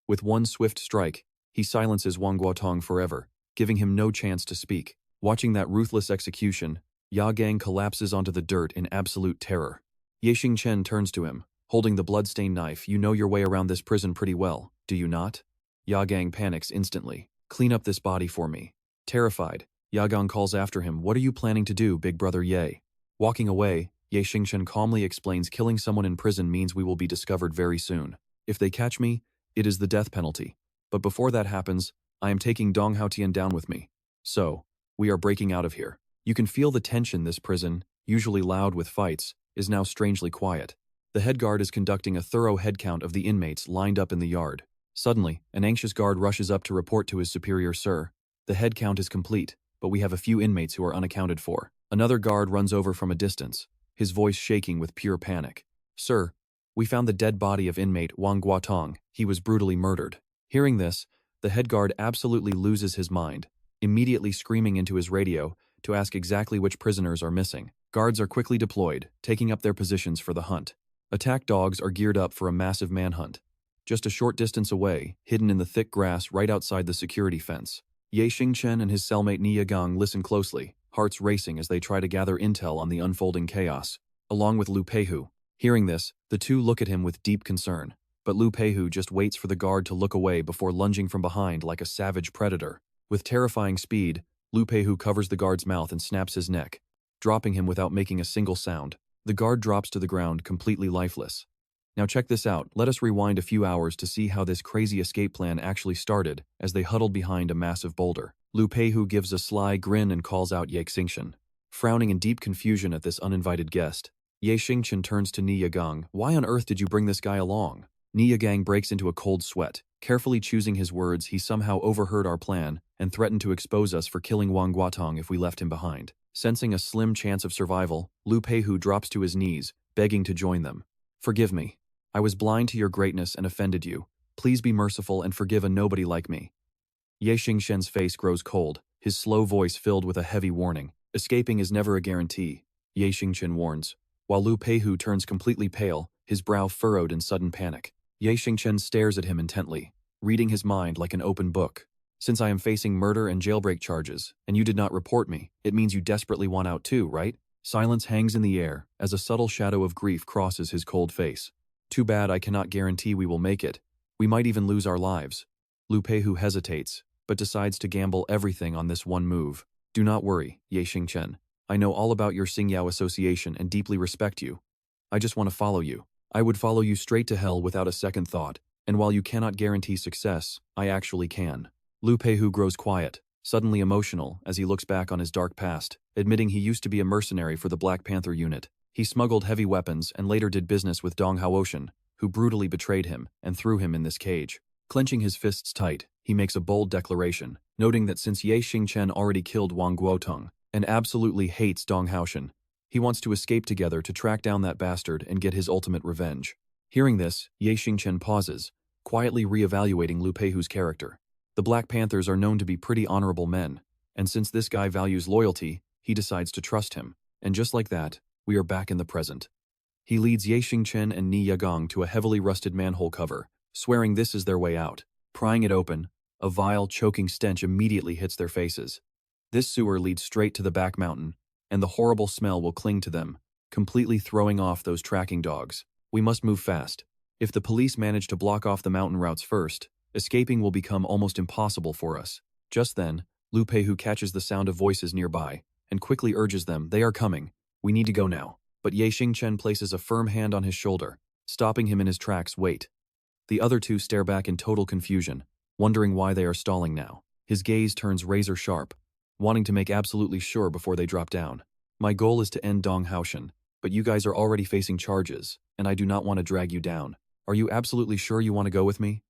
[SPEAKER 1] With one swift strike, he silences Wang Guotong forever, giving him no chance to speak. Watching that ruthless execution, Ya Gang collapses onto the dirt in absolute terror. Ye Xingchen turns to him, holding the blood-stained knife. You know your way around this prison pretty well, do you not? Ya Gang panics instantly. Clean up this body for me. Terrified, Ya Gang calls after him. What are you planning to do, big brother Ye? Walking away, Ye Xingchen calmly explains killing someone in prison means we will be discovered very soon. If they catch me, it is the death penalty. But before that happens, I am taking Dong Haotian down with me. So, we are breaking out of here. You can feel the tension. This prison, usually loud with fights, is now strangely quiet. The head guard is conducting a thorough head count of the inmates lined up in the yard. Suddenly, an anxious guard rushes up to report to his superior, sir. The head count is complete, but we have a few inmates who are unaccounted for. Another guard runs over from a distance, his voice shaking with pure panic. Sir, we found the dead body of inmate Wang Guotong. He was brutally murdered. Hearing this, the head guard absolutely loses his mind, immediately screaming into his radio to ask exactly which prisoners are missing. Guards are quickly deployed, taking up their positions for the hunt. Attack dogs are geared up for a massive manhunt. Just a short distance away, hidden in the thick grass right outside the security fence, Ye Xingchen and his cellmate Ni Yagang listen closely, hearts racing as they try to gather intel on the unfolding chaos, along with Lu Peihu. Hearing this, the two look at him with deep concern, but Lu Peihu just waits for the guard to look away before lunging from behind like a savage predator. With terrifying speed, Lu Peihu covers the guard's mouth and snaps his neck, dropping him without making a single sound. The guard drops to the ground completely lifeless. Now check this out. Let us rewind a few hours to see how this crazy escape plan actually started as they huddled behind a massive boulder. Lu Peihu gives a sly grin and calls out Ye Xingchen. Frowning in deep confusion at this uninvited guest, Ye Xingchen turns to Ni Yagang. Why on earth did you bring this guy along? Ni Yagang breaks into a cold sweat. Carefully choosing his words, he somehow overheard our plan and threatened to expose us for killing Wang Guotong if we left him behind. Sensing a slim chance of survival, Lu Peihu drops to his knees, begging to join them. Forgive me. I was blind to your greatness and offended you. Please be merciful and forgive a nobody like me. Ye Xingchen's face grows cold, his slow voice filled with a heavy warning. Escaping is never a guarantee, Ye Xingchen warns. While Lu Peihu turns completely pale, his brow furrowed in sudden panic. Ye Xingchen stares at him intently, reading his mind like an open book. Since I am facing murder and jailbreak charges, and you did not report me, it means you desperately want out too, right? Silence hangs in the air as a subtle shadow of grief crosses his cold face. Too bad I cannot guarantee we will make it. We might even lose our lives. Lu Peihu hesitates, but decides to gamble everything on this one move. Do not worry, Ye Xingchen. I know all about your Xingyao association and deeply respect you. I just want to follow you. I would follow you straight to hell without a second thought, and while you cannot guarantee success, I actually can. Lu Peihu grows quiet, suddenly emotional as he looks back on his dark past, admitting he used to be a mercenary for the Black Panther unit. He smuggled heavy weapons and later did business with Dong Haoshan, who brutally betrayed him and threw him in this cage. Clenching his fists tight, he makes a bold declaration, noting that since Ye Xingchen already killed Wang Guotong and absolutely hates Dong Haoshan, he wants to escape together to track down that bastard and get his ultimate revenge. Hearing this, Ye Xingchen pauses, quietly re-evaluating Lu Peihu's character. The Black Panthers are known to be pretty honorable men, and since this guy values loyalty, he decides to trust him. And just like that, we are back in the present. He leads Ye Xingchen and Ni Yagong to a heavily rusted manhole cover, swearing this is their way out. Prying it open, a vile, choking stench immediately hits their faces. This sewer leads straight to the back mountain, and the horrible smell will cling to them, completely throwing off those tracking dogs. We must move fast. If the police manage to block off the mountain routes first, escaping will become almost impossible for us. Just then, Lu Peihu catches the sound of voices nearby, and quickly urges them, they are coming. We need to go now. But Ye Xingchen places a firm hand on his shoulder, stopping him in his tracks. Wait. The other two stare back in total confusion, wondering why they are stalling now. His gaze turns razor sharp, wanting to make absolutely sure before they drop down. My goal is to end Dong Haoshan, but you guys are already facing charges, and I do not want to drag you down. Are you absolutely sure you want to go with me?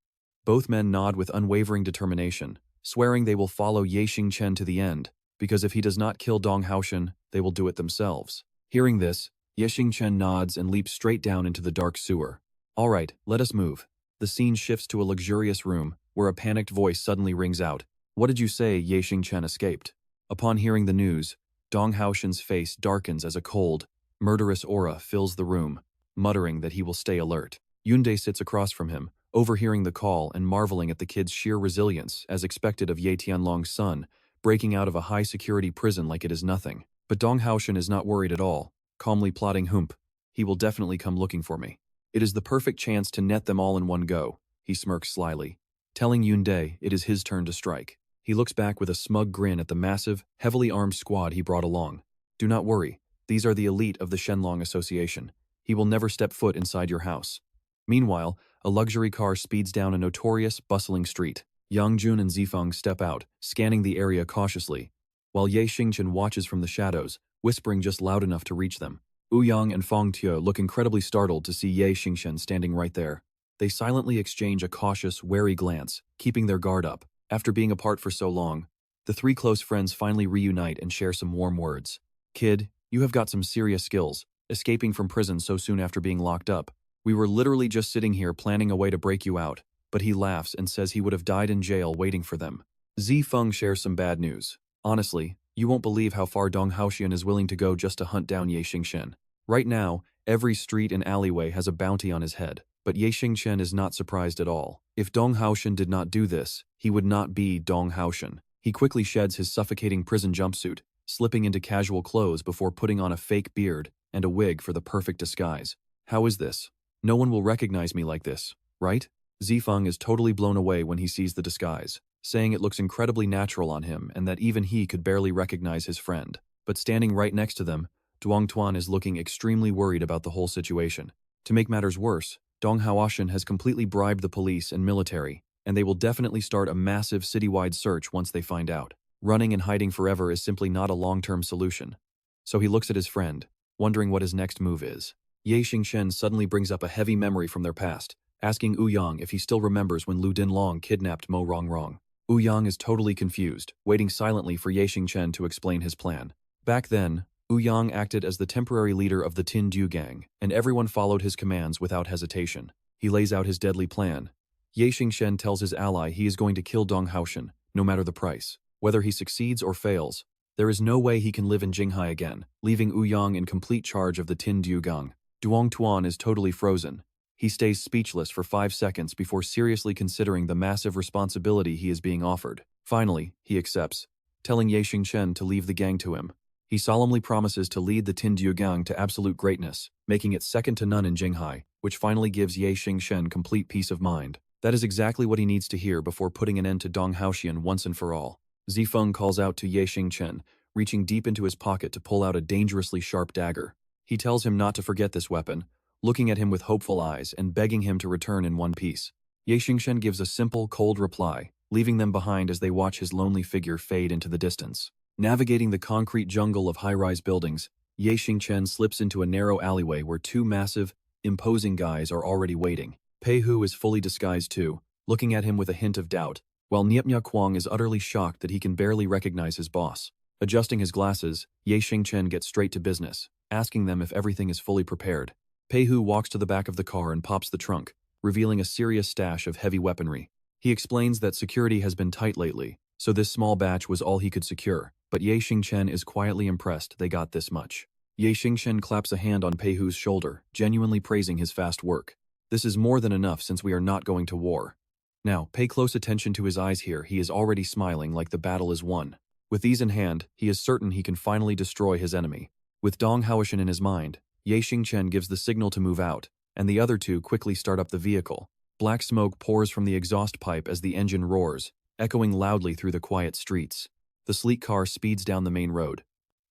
[SPEAKER 1] Both men nod with unwavering determination, swearing they will follow Ye Xingchen to the end, because if he does not kill Dong Haoshan, they will do it themselves. Hearing this, Ye Xingchen nods and leaps straight down into the dark sewer. All right, let us move. The scene shifts to a luxurious room, where a panicked voice suddenly rings out. What did you say Ye Xingchen escaped? Upon hearing the news, Dong Haoshan's face darkens as a cold, murderous aura fills the room, muttering that he will stay alert. Yunde sits across from him, overhearing the call and marveling at the kid's sheer resilience as expected of Ye Tianlong's son, breaking out of a high-security prison like it is nothing. But Dong Haoshan is not worried at all, calmly plotting he will definitely come looking for me. It is the perfect chance to net them all in one go, he smirks slyly, telling Yunde it is his turn to strike. He looks back with a smug grin at the massive, heavily armed squad he brought along. Do not worry, these are the elite of the Shenlong Association. He will never step foot inside your house. Meanwhile, a luxury car speeds down a notorious, bustling street. Yang Jun and Zifeng step out, scanning the area cautiously, while Ye Xingchen watches from the shadows, whispering just loud enough to reach them. Ouyang and Feng Tue look incredibly startled to see Ye Xingchen standing right there. They silently exchange a cautious, wary glance, keeping their guard up. After being apart for so long, the three close friends finally reunite and share some warm words. Kid, you have got some serious skills, escaping from prison so soon after being locked up. We were literally just sitting here planning a way to break you out, but he laughs and says he would have died in jail waiting for them. Zifeng shares some bad news. Honestly, you won't believe how far Dong Haoshan is willing to go just to hunt down Ye Xingchen. Right now, every street and alleyway has a bounty on his head, but Ye Xingchen is not surprised at all. If Dong Haoshan did not do this, he would not be Dong Haoshan. He quickly sheds his suffocating prison jumpsuit, slipping into casual clothes before putting on a fake beard and a wig for the perfect disguise. How is this? No one will recognize me like this, right? Zifeng is totally blown away when he sees the disguise, saying it looks incredibly natural on him and that even he could barely recognize his friend. But standing right next to them, Duong Tuan is looking extremely worried about the whole situation. To make matters worse, Dong Haoshan has completely bribed the police and military, and they will definitely start a massive citywide search once they find out. Running and hiding forever is simply not a long-term solution. So he looks at his friend, wondering what his next move is. Ye Xingchen suddenly brings up a heavy memory from their past, asking Ouyang if he still remembers when Lu Dinlong kidnapped Mo Rongrong. Ouyang is totally confused, waiting silently for Ye Xingchen to explain his plan. Back then, Ouyang acted as the temporary leader of the Tin Du gang, and everyone followed his commands without hesitation. He lays out his deadly plan. Ye Xingchen tells his ally he is going to kill Dong Haoshan, no matter the price. Whether he succeeds or fails, there is no way he can live in Jinghai again, leaving Ouyang in complete charge of the Tin Du gang. Duong Tuan is totally frozen. He stays speechless for 5 seconds before seriously considering the massive responsibility he is being offered. Finally, he accepts, telling Ye Xingchen to leave the gang to him. He solemnly promises to lead the Tindiu gang to absolute greatness, making it second to none in Jinghai, which finally gives Ye Xingchen complete peace of mind. That is exactly what he needs to hear before putting an end to Dong Haoshan once and for all. Zifeng calls out to Ye Xingchen, reaching deep into his pocket to pull out a dangerously sharp dagger. He tells him not to forget this weapon, looking at him with hopeful eyes and begging him to return in one piece. Ye Xingchen gives a simple, cold reply, leaving them behind as they watch his lonely figure fade into the distance. Navigating the concrete jungle of high-rise buildings, Xingchen slips into a narrow alleyway where two massive, imposing guys are already waiting. Pei Hu is fully disguised too, looking at him with a hint of doubt, while Niepnya Kwang is utterly shocked that he can barely recognize his boss. Adjusting his glasses, Xingchen gets straight to business, asking them if everything is fully prepared. Pei Hu walks to the back of the car and pops the trunk, revealing a serious stash of heavy weaponry. He explains that security has been tight lately, so this small batch was all he could secure, but Xingchen is quietly impressed they got this much. Xingchen claps a hand on Pei Hu's shoulder, genuinely praising his fast work. This is more than enough since we are not going to war. Now, pay close attention to his eyes here. He is already smiling like the battle is won. With these in hand, he is certain he can finally destroy his enemy. With Dong Haoshan in his mind, Xingchen gives the signal to move out, and the other two quickly start up the vehicle. Black smoke pours from the exhaust pipe as the engine roars, echoing loudly through the quiet streets. The sleek car speeds down the main road.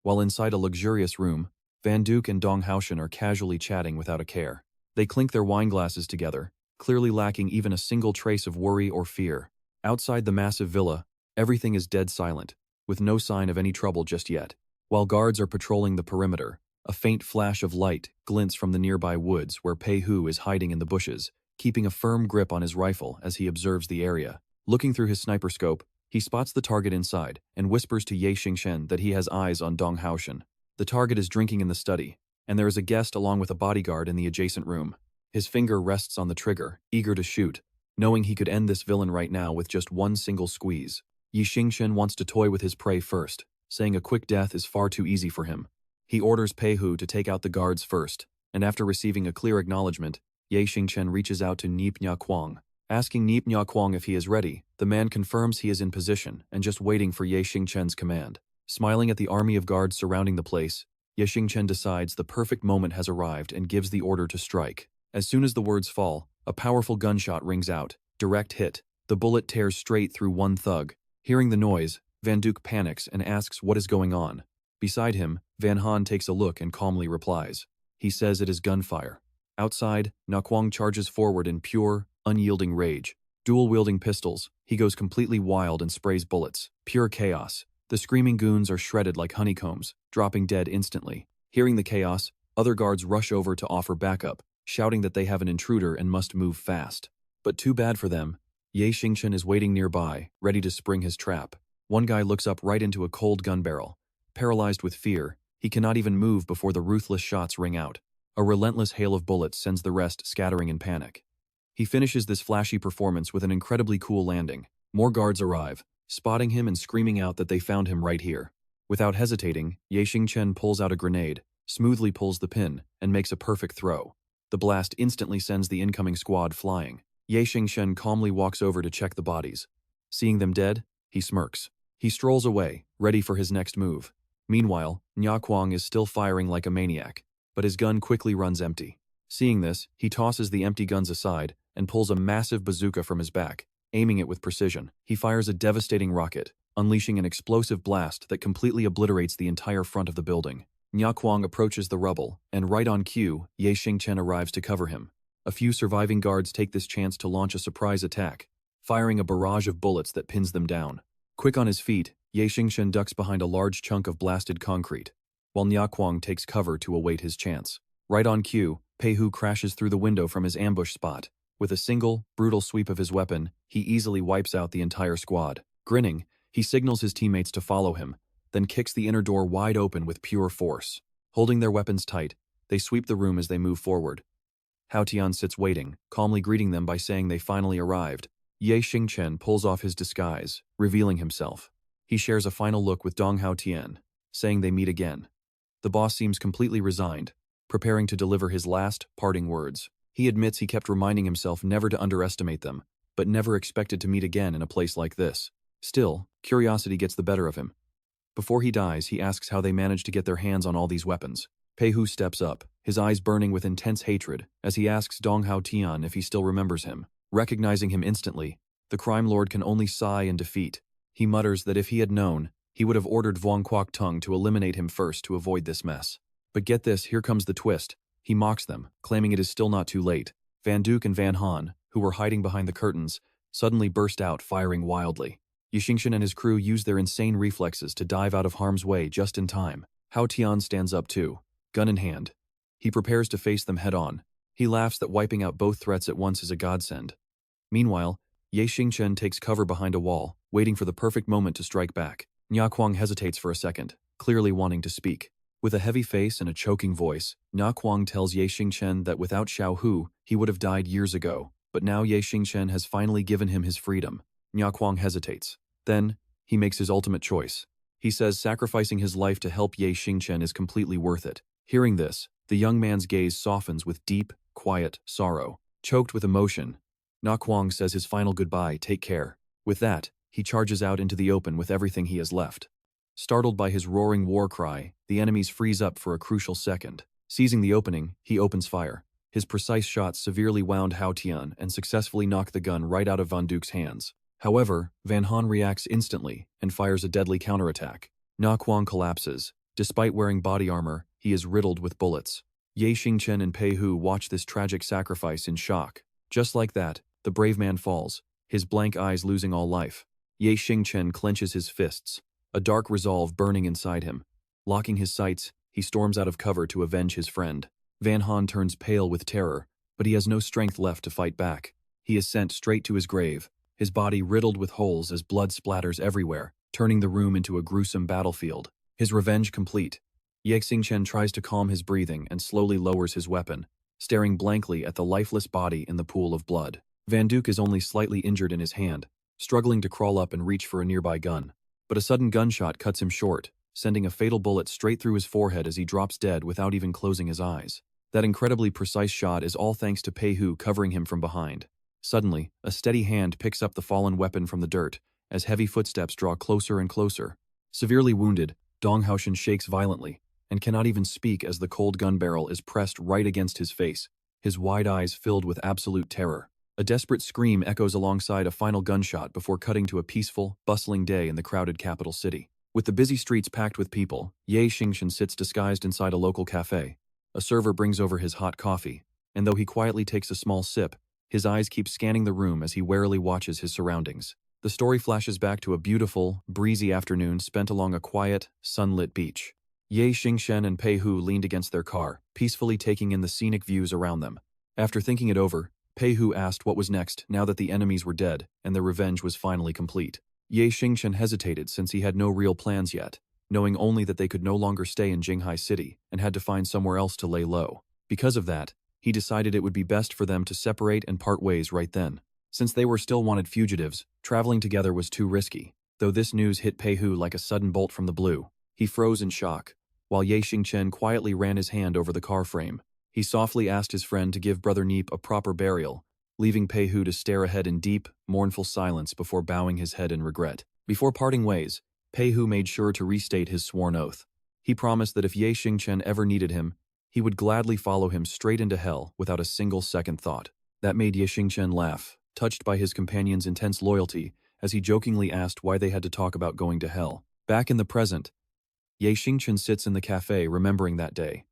[SPEAKER 1] While inside a luxurious room, Van Duke and Dong Haoshan are casually chatting without a care. They clink their wine glasses together, clearly lacking even a single trace of worry or fear. Outside the massive villa, everything is dead silent, with no sign of any trouble just yet. While guards are patrolling the perimeter, a faint flash of light glints from the nearby woods where Pei Hu is hiding in the bushes, keeping a firm grip on his rifle as he observes the area. Looking through his sniper scope, he spots the target inside and whispers to Xingchen that he has eyes on Dong Haoshan. The target is drinking in the study, and there is a guest along with a bodyguard in the adjacent room. His finger rests on the trigger, eager to shoot, knowing he could end this villain right now with just one single squeeze. Xingchen wants to toy with his prey first, saying a quick death is far too easy for him. He orders Pei Hu to take out the guards first, and after receiving a clear acknowledgement, Xingchen reaches out to Niepnya Kwang. Asking Niepnya Kwang if he is ready, the man confirms he is in position and just waiting for Xingchen's command. Smiling at the army of guards surrounding the place, Xingchen decides the perfect moment has arrived and gives the order to strike. As soon as the words fall, a powerful gunshot rings out. Direct hit. The bullet tears straight through one thug. Hearing the noise, Van Duke panics and asks what is going on. Beside him, Van Han takes a look and calmly replies. He says it is gunfire. Outside, Na Kwang charges forward in pure, unyielding rage. Dual-wielding pistols, he goes completely wild and sprays bullets. Pure chaos. The screaming goons are shredded like honeycombs, dropping dead instantly. Hearing the chaos, other guards rush over to offer backup, shouting that they have an intruder and must move fast. But too bad for them. Xingchen is waiting nearby, ready to spring his trap. One guy looks up right into a cold gun barrel. Paralyzed with fear, he cannot even move before the ruthless shots ring out. A relentless hail of bullets sends the rest scattering in panic. He finishes this flashy performance with an incredibly cool landing. More guards arrive, spotting him and screaming out that they found him right here. Without hesitating, Xingchen pulls out a grenade, smoothly pulls the pin, and makes a perfect throw. The blast instantly sends the incoming squad flying. Xingchen calmly walks over to check the bodies. Seeing them dead, he smirks. He strolls away, ready for his next move. Meanwhile, Nya Kwang is still firing like a maniac, but his gun quickly runs empty. Seeing this, he tosses the empty guns aside and pulls a massive bazooka from his back. Aiming it with precision, he fires a devastating rocket, unleashing an explosive blast that completely obliterates the entire front of the building. Nya Kwang approaches the rubble, and right on cue, Xingchen arrives to cover him. A few surviving guards take this chance to launch a surprise attack, firing a barrage of bullets that pins them down. Quick on his feet, Xingchen ducks behind a large chunk of blasted concrete, while Nya Kwang takes cover to await his chance. Right on cue, Pei Hu crashes through the window from his ambush spot. With a single, brutal sweep of his weapon, he easily wipes out the entire squad. Grinning, he signals his teammates to follow him, then kicks the inner door wide open with pure force. Holding their weapons tight, they sweep the room as they move forward. Hao Tian sits waiting, calmly greeting them by saying they finally arrived. Xingchen pulls off his disguise, revealing himself. He shares a final look with Dong Hao Tian, saying they meet again. The boss seems completely resigned, preparing to deliver his last, parting words. He admits he kept reminding himself never to underestimate them, but never expected to meet again in a place like this. Still, curiosity gets the better of him. Before he dies, he asks how they managed to get their hands on all these weapons. Pei Hu steps up, his eyes burning with intense hatred, as he asks Dong Hao Tian if he still remembers him. Recognizing him instantly, the crime lord can only sigh in defeat. He mutters that if he had known, he would have ordered Vuong Quoc Tung to eliminate him first to avoid this mess. But get this, here comes the twist. He mocks them, claiming it is still not too late. Van Duke and Van Han, who were hiding behind the curtains, suddenly burst out, firing wildly. Xingchen and his crew use their insane reflexes to dive out of harm's way just in time. Hao Tian stands up too, gun in hand. He prepares to face them head-on. He laughs that wiping out both threats at once is a godsend. Meanwhile, Ye Xingchen takes cover behind a wall, waiting for the perfect moment to strike back. Nya Kuang hesitates for a second, clearly wanting to speak. With a heavy face and a choking voice, Nya Kuang tells Ye Xingchen that without Xiao Hu, he would have died years ago, but now Ye Xingchen has finally given him his freedom. Nya Kuang hesitates. Then, he makes his ultimate choice. He says sacrificing his life to help Ye Xingchen is completely worth it. Hearing this, the young man's gaze softens with deep, quiet sorrow. Choked with emotion, Na Kuang says his final goodbye, take care. With that, he charges out into the open with everything he has left. Startled by his roaring war cry, the enemies freeze up for a crucial second. Seizing the opening, he opens fire. His precise shots severely wound Hao Tian and successfully knock the gun right out of Van Duke's hands. However, Van Han reacts instantly and fires a deadly counterattack. Na Kuang collapses. Despite wearing body armor, he is riddled with bullets. Ye Xingchen and Pei Hu watch this tragic sacrifice in shock. Just like that, the brave man falls, his blank eyes losing all life. Ye Xingchen clenches his fists, a dark resolve burning inside him. Locking his sights, he storms out of cover to avenge his friend. Van Han turns pale with terror, but he has no strength left to fight back. He is sent straight to his grave, his body riddled with holes as blood splatters everywhere, turning the room into a gruesome battlefield. His revenge complete, Ye Xingchen tries to calm his breathing and slowly lowers his weapon, staring blankly at the lifeless body in the pool of blood. Van Duke is only slightly injured in his hand, struggling to crawl up and reach for a nearby gun. But a sudden gunshot cuts him short, sending a fatal bullet straight through his forehead as he drops dead without even closing his eyes. That incredibly precise shot is all thanks to Pei Hu covering him from behind. Suddenly, a steady hand picks up the fallen weapon from the dirt, as heavy footsteps draw closer and closer. Severely wounded, Dong Haoshan shakes violently, and cannot even speak as the cold gun barrel is pressed right against his face, his wide eyes filled with absolute terror. A desperate scream echoes alongside a final gunshot before cutting to a peaceful, bustling day in the crowded capital city. With the busy streets packed with people, Ye Xingchen sits disguised inside a local cafe. A server brings over his hot coffee, and though he quietly takes a small sip, his eyes keep scanning the room as he warily watches his surroundings. The story flashes back to a beautiful, breezy afternoon spent along a quiet, sunlit beach. Ye Xingchen and Pei Hu leaned against their car, peacefully taking in the scenic views around them. After thinking it over, Pei Hu asked what was next now that the enemies were dead and their revenge was finally complete. Ye Xingchen hesitated since he had no real plans yet, knowing only that they could no longer stay in Jinghai City and had to find somewhere else to lay low. Because of that, he decided it would be best for them to separate and part ways right then. Since they were still wanted fugitives, traveling together was too risky. Though this news hit Pei Hu like a sudden bolt from the blue, he froze in shock, while Ye Xingchen quietly ran his hand over the car frame. He softly asked his friend to give Brother Neep a proper burial, leaving Pei Hu to stare ahead in deep, mournful silence before bowing his head in regret. Before parting ways, Pei Hu made sure to restate his sworn oath. He promised that if Ye Xingchen ever needed him, he would gladly follow him straight into hell without a single second thought. That made Ye Xingchen laugh, touched by his companion's intense loyalty, as he jokingly asked why they had to talk about going to hell. Back in the present, Ye Xingchen sits in the cafe remembering that day,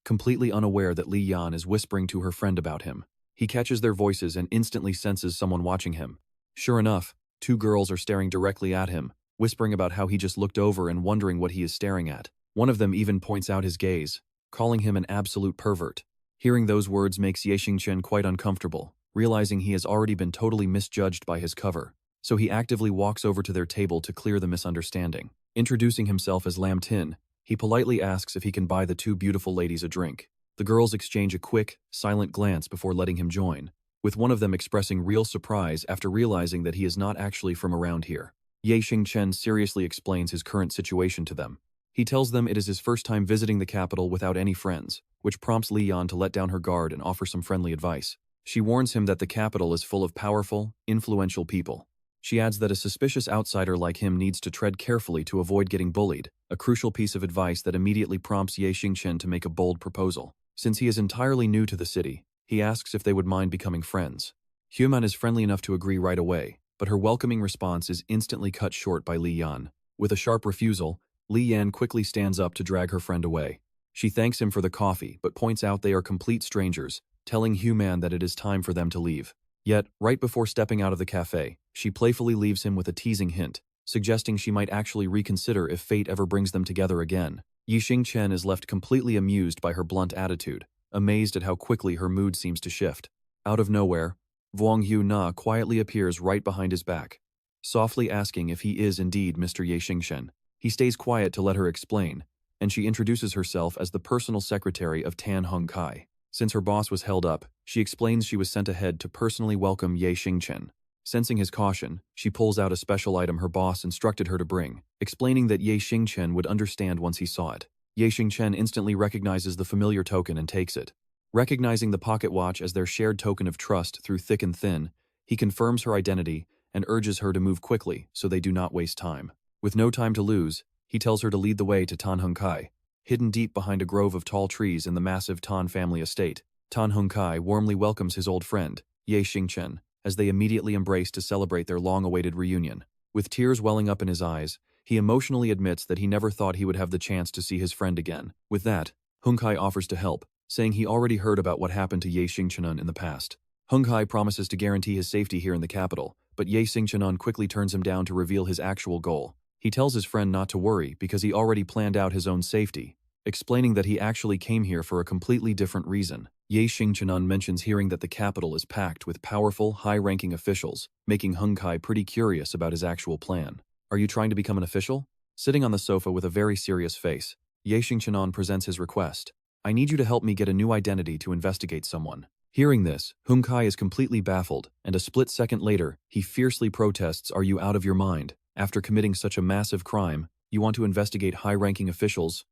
[SPEAKER 1] completely unaware that Li Yan is whispering to her friend about him. He catches their voices and instantly senses someone watching him. Sure enough, two girls are staring directly at him, whispering about how he just looked over and wondering what he is staring at. One of them even points out his gaze, calling him an absolute pervert. Hearing those words makes Ye Xingchen quite uncomfortable, realizing he has already been totally misjudged by his cover. So he actively walks over to their table to clear the misunderstanding. Introducing himself as Lam Tin, he politely asks if he can buy the two beautiful ladies a drink. The girls exchange a quick, silent glance before letting him join, with one of them expressing real surprise after realizing that he is not actually from around here. Ye Xingchen seriously explains his current situation to them. He tells them it is his first time visiting the capital without any friends, which prompts Li Yan to let down her guard and offer some friendly advice. She warns him that the capital is full of powerful, influential people. She adds that a suspicious outsider like him needs to tread carefully to avoid getting bullied, a crucial piece of advice that immediately prompts Ye Xingchen to make a bold proposal. Since he is entirely new to the city, he asks if they would mind becoming friends. Human is friendly enough to agree right away, but her welcoming response is instantly cut short by Li Yan. With a sharp refusal, Li Yan quickly stands up to drag her friend away. She thanks him for the coffee but points out they are complete strangers, telling Human that it is time for them to leave. Yet, right before stepping out of the cafe, she playfully leaves him with a teasing hint, suggesting she might actually reconsider if fate ever brings them together again. Xingchen is left completely amused by her blunt attitude, amazed at how quickly her mood seems to shift. Out of nowhere, Vuong Hu Na quietly appears right behind his back, softly asking if he is indeed Mr. Xingchen. He stays quiet to let her explain, and she introduces herself as the personal secretary of Tan Hung Kai. Since her boss was held up, she explains she was sent ahead to personally welcome Xingchen. Sensing his caution, she pulls out a special item her boss instructed her to bring, explaining that Xingchen would understand once he saw it. Xingchen instantly recognizes the familiar token and takes it. Recognizing the pocket watch as their shared token of trust through thick and thin, he confirms her identity and urges her to move quickly so they do not waste time. With no time to lose, he tells her to lead the way to Tan Hung Kai, hidden deep behind a grove of tall trees in the massive Tan family estate. Tan Hung Kai warmly welcomes his old friend, Xingchen, as they immediately embrace to celebrate their long-awaited reunion. With tears welling up in his eyes, he emotionally admits that he never thought he would have the chance to see his friend again. With that, Hung Kai offers to help, saying he already heard about what happened to Xingchen in the past. Hung Kai promises to guarantee his safety here in the capital, but Xingchen quickly turns him down to reveal his actual goal. He tells his friend not to worry because he already planned out his own safety, explaining that he actually came here for a completely different reason. Xingchen mentions hearing that the capital is packed with powerful, high-ranking officials, making Hung Kai pretty curious about his actual plan. Are you trying to become an official? Sitting on the sofa with a very serious face, Xingchen presents his request. I need you to help me get a new identity to investigate someone. Hearing this, Hung Kai is completely baffled, and a split second later, he fiercely protests, are you out of your mind? After committing such a massive crime, you want to investigate high-ranking officials?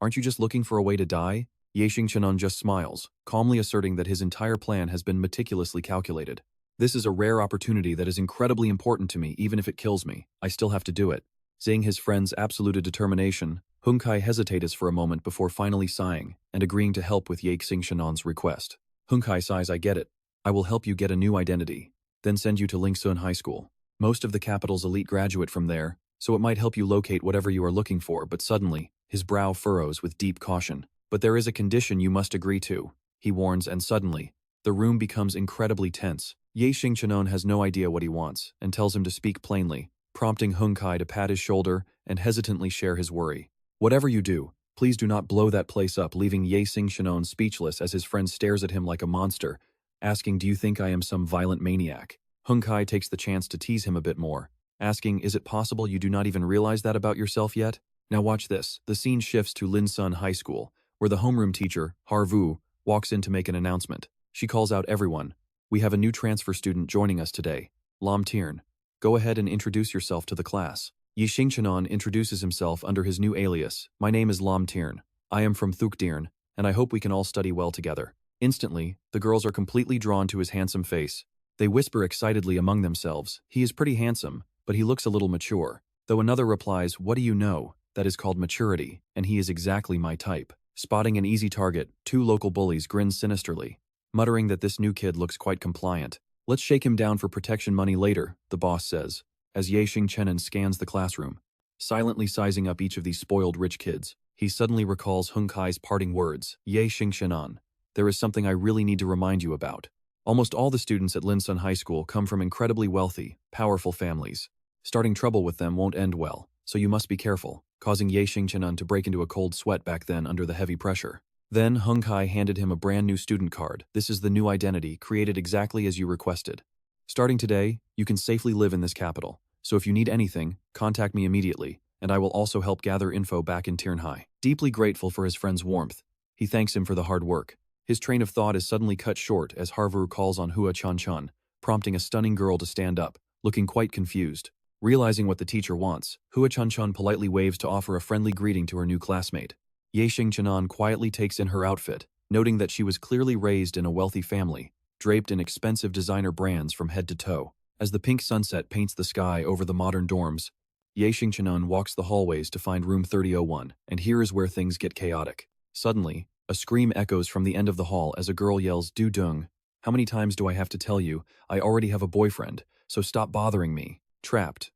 [SPEAKER 1] Aren't you just looking for a way to die? Xingchen just smiles, calmly asserting that his entire plan has been meticulously calculated. This is a rare opportunity that is incredibly important to me, even if it kills me. I still have to do it. Seeing his friend's absolute determination, Hung Kai hesitates for a moment before finally sighing and agreeing to help with Xingchen's request. Hung Kai sighs, I get it. I will help you get a new identity, then send you to Lingsun High School. Most of the capital's elite graduate from there, so it might help you locate whatever you are looking for, but suddenly, his brow furrows with deep caution. But there is a condition you must agree to, he warns, and suddenly, the room becomes incredibly tense. Xingchen has no idea what he wants and tells him to speak plainly, prompting Hung Kai to pat his shoulder and hesitantly share his worry. Whatever you do, please do not blow that place up, leaving Xingchen speechless as his friend stares at him like a monster, asking, do you think I am some violent maniac? Hung Kai takes the chance to tease him a bit more, asking, is it possible you do not even realize that about yourself yet? Now watch this. The scene shifts to Linsun High School, where the homeroom teacher, Harvu, walks in to make an announcement. She calls out everyone. We have a new transfer student joining us today, Lam Tiern. Go ahead and introduce yourself to the class. Xingchen introduces himself under his new alias. My name is Lam Tiern. I am from Thukdirn, and I hope we can all study well together. Instantly, the girls are completely drawn to his handsome face. They whisper excitedly among themselves. He is pretty handsome, but he looks a little mature. Though another replies, what do you know? That is called maturity, and he is exactly my type. Spotting an easy target, two local bullies grin sinisterly, muttering that this new kid looks quite compliant. Let's shake him down for protection money later, the boss says, as Xingchen scans the classroom. Silently sizing up each of these spoiled rich kids, he suddenly recalls Hung Kai's parting words, Xingchen, there is something I really need to remind you about. Almost all the students at Linsun High School come from incredibly wealthy, powerful families. Starting trouble with them won't end well, so you must be careful, causing Xingchen to break into a cold sweat back then under the heavy pressure. Then Hung Kai handed him a brand new student card. This is the new identity, created exactly as you requested. Starting today, you can safely live in this capital, so if you need anything, contact me immediately, and I will also help gather info back in Tiernhai. Deeply grateful for his friend's warmth, he thanks him for the hard work. His train of thought is suddenly cut short as Harvu calls on Hua Chan, prompting a stunning girl to stand up, looking quite confused. Realizing what the teacher wants, Hua Chan politely waves to offer a friendly greeting to her new classmate. Xingchen quietly takes in her outfit, noting that she was clearly raised in a wealthy family, draped in expensive designer brands from head to toe. As the pink sunset paints the sky over the modern dorms, Xingchen walks the hallways to find room 3001, and here is where things get chaotic. Suddenly, a scream echoes from the end of the hall as a girl yells, Du Dung, how many times do I have to tell you, I already have a boyfriend, so stop bothering me. Trapped.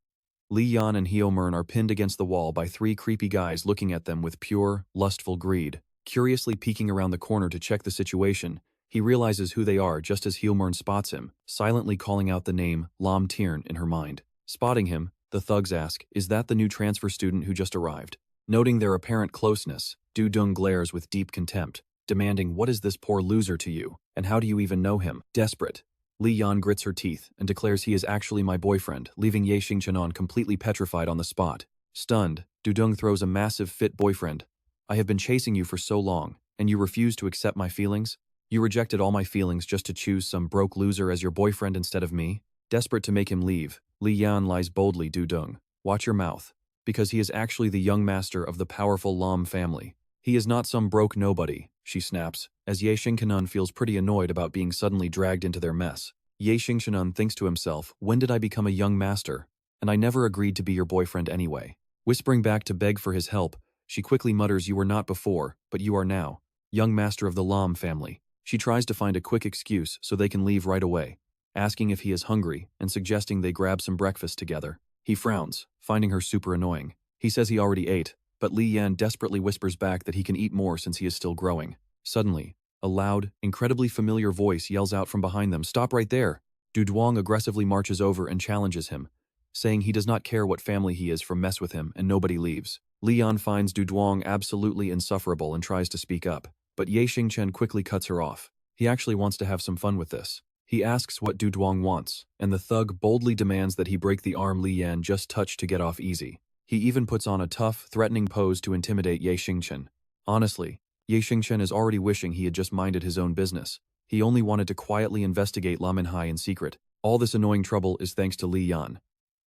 [SPEAKER 1] Li Yan and Heomern are pinned against the wall by three creepy guys looking at them with pure, lustful greed. Curiously peeking around the corner to check the situation, he realizes who they are just as Heomern spots him, silently calling out the name Lam Tiern in her mind. Spotting him, the thugs ask, is that the new transfer student who just arrived? Noting their apparent closeness, Du Dung glares with deep contempt, demanding, "What is this poor loser to you, and how do you even know him?" Desperate, Li Yan grits her teeth and declares he is actually my boyfriend, leaving Ye Xingchen completely petrified on the spot. Stunned, Du Dung throws a massive fit boyfriend. "I have been chasing you for so long, and you refuse to accept my feelings? You rejected all my feelings just to choose some broke loser as your boyfriend instead of me?" Desperate to make him leave, Li Yan lies boldly, "Du Dung, watch your mouth, because he is actually the young master of the powerful Lam family. He is not some broke nobody," she snaps, as Ye Xingchen feels pretty annoyed about being suddenly dragged into their mess. Ye Xingchen thinks to himself, "When did I become a young master? And I never agreed to be your boyfriend anyway." Whispering back to beg for his help, she quickly mutters, "You were not before, but you are now, young master of the Lam family." She tries to find a quick excuse so they can leave right away, asking if he is hungry and suggesting they grab some breakfast together. He frowns, finding her super annoying. He says he already ate, but Li Yan desperately whispers back that he can eat more since he is still growing. Suddenly, a loud, incredibly familiar voice yells out from behind them, "Stop right there!" Du Duong aggressively marches over and challenges him, saying he does not care what family he is from mess with him, and nobody leaves. Li Yan finds Du Duong absolutely insufferable and tries to speak up, but Ye Xingchen quickly cuts her off. He actually wants to have some fun with this. He asks what Du Duong wants, and the thug boldly demands that he break the arm Li Yan just touched to get off easy. He even puts on a tough, threatening pose to intimidate Ye Xingchen. Honestly, Ye Xingchen is already wishing he had just minded his own business. He only wanted to quietly investigate Manhwa in secret. All this annoying trouble is thanks to Li Yan.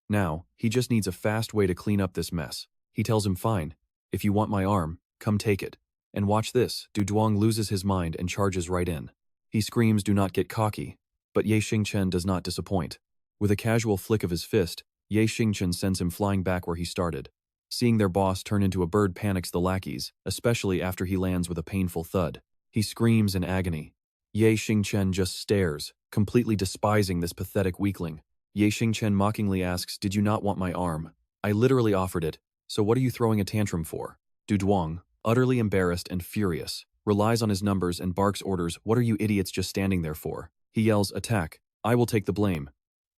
[SPEAKER 1] Now, he just needs a fast way to clean up this mess. He tells him, "Fine, if you want my arm, come take it." And watch this, Du Duong loses his mind and charges right in. He screams, "Do not get cocky," but Ye Xingchen does not disappoint. With a casual flick of his fist, Ye Xingchen sends him flying back where he started. Seeing their boss turn into a bird panics the lackeys, especially after he lands with a painful thud. He screams in agony. Ye Xingchen just stares, completely despising this pathetic weakling. Ye Xingchen mockingly asks, "Did you not want my arm? I literally offered it, so what are you throwing a tantrum for?" Du Duong, utterly embarrassed and furious, relies on his numbers and barks orders, "What are you idiots just standing there for?" He yells, "Attack! I will take the blame."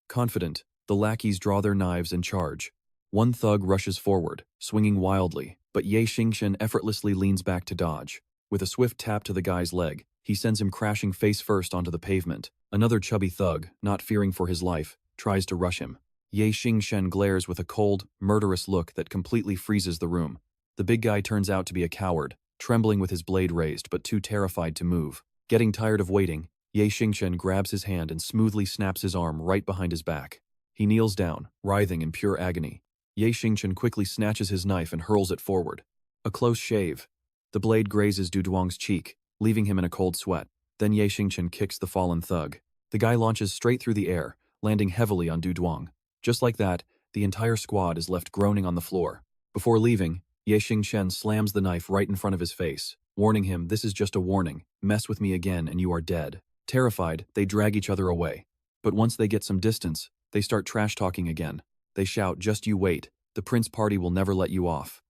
[SPEAKER 1] Confident, the lackeys draw their knives and charge. One thug rushes forward, swinging wildly, but Ye Xingchen effortlessly leans back to dodge. With a swift tap to the guy's leg, he sends him crashing face first onto the pavement. Another chubby thug, not fearing for his life, tries to rush him. Ye Xingchen glares with a cold, murderous look that completely freezes the room. The big guy turns out to be a coward, trembling with his blade raised but too terrified to move. Getting tired of waiting, Ye Xingchen grabs his hand and smoothly snaps his arm right behind his back. He kneels down, writhing in pure agony. Ye Xingchen quickly snatches his knife and hurls it forward. A close shave. The blade grazes Du Duong's cheek, leaving him in a cold sweat. Then Ye Xingchen kicks the fallen thug. The guy launches straight through the air, landing heavily on Du Duong. Just like that, the entire squad is left groaning on the floor. Before leaving, Ye Xingchen slams the knife right in front of his face, warning him, "This is just a warning. Mess with me again and you are dead." Terrified, they drag each other away. But once they get some distance, they start trash-talking again. They shout, "Just you wait. The Prince Party will never let you off."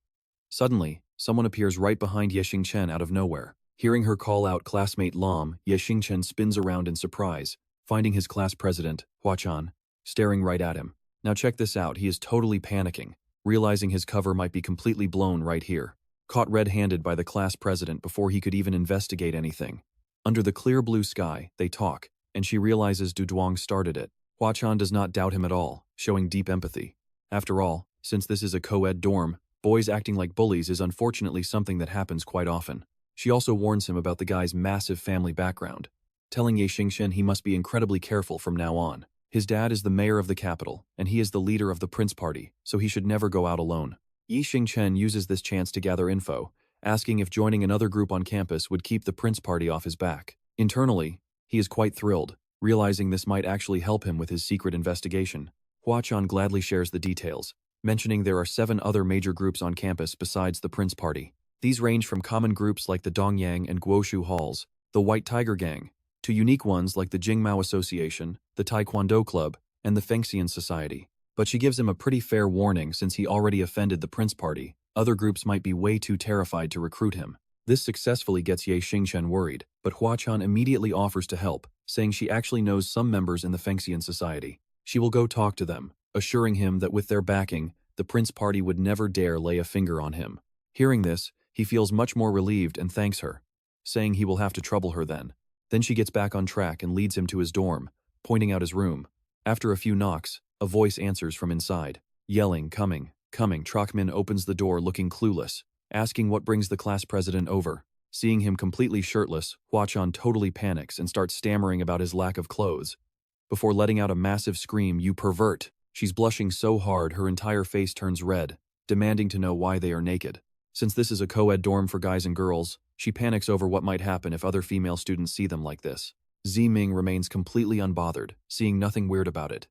[SPEAKER 1] Suddenly, someone appears right behind Ye Xingchen out of nowhere. Hearing her call out classmate Lam, Ye Xingchen spins around in surprise, finding his class president, Huachan, staring right at him. Now check this out, he is totally panicking, realizing his cover might be completely blown right here. Caught red-handed by the class president before he could even investigate anything. Under the clear blue sky, they talk, and she realizes Du Duong started it. Huachan does not doubt him at all, showing deep empathy. After all, since this is a co-ed dorm, boys acting like bullies is unfortunately something that happens quite often. She also warns him about the guy's massive family background, telling Ye Xingchen he must be incredibly careful from now on. His dad is the mayor of the capital, and he is the leader of the Prince Party, so he should never go out alone. Ye Xingchen uses this chance to gather info, asking if joining another group on campus would keep the Prince Party off his back. Internally, he is quite thrilled, realizing this might actually help him with his secret investigation. Huachan gladly shares the details, mentioning there are 7 other major groups on campus besides the Prince Party. These range from common groups like the Dongyang and Guoshu Halls, the White Tiger Gang, to unique ones like the Jingmao Association, the Taekwondo Club, and the Fengxian Society. But she gives him a pretty fair warning since he already offended the Prince Party. Other groups might be way too terrified to recruit him. This successfully gets Ye Xingchen worried, but Huachan immediately offers to help, saying she actually knows some members in the Fengxian Society. She will go talk to them, assuring him that with their backing, the Prince Party would never dare lay a finger on him. Hearing this, he feels much more relieved and thanks her, saying he will have to trouble her then. Then she gets back on track and leads him to his dorm, pointing out his room. After a few knocks, a voice answers from inside, yelling, "Coming, coming." Trokmin opens the door looking clueless, asking what brings the class president over. Seeing him completely shirtless, Hwa-chan totally panics and starts stammering about his lack of clothes. Before letting out a massive scream, "You pervert!" She's blushing so hard her entire face turns red, demanding to know why they are naked. Since this is a co-ed dorm for guys and girls, she panics over what might happen if other female students see them like this. Ziming remains completely unbothered, seeing nothing weird about it.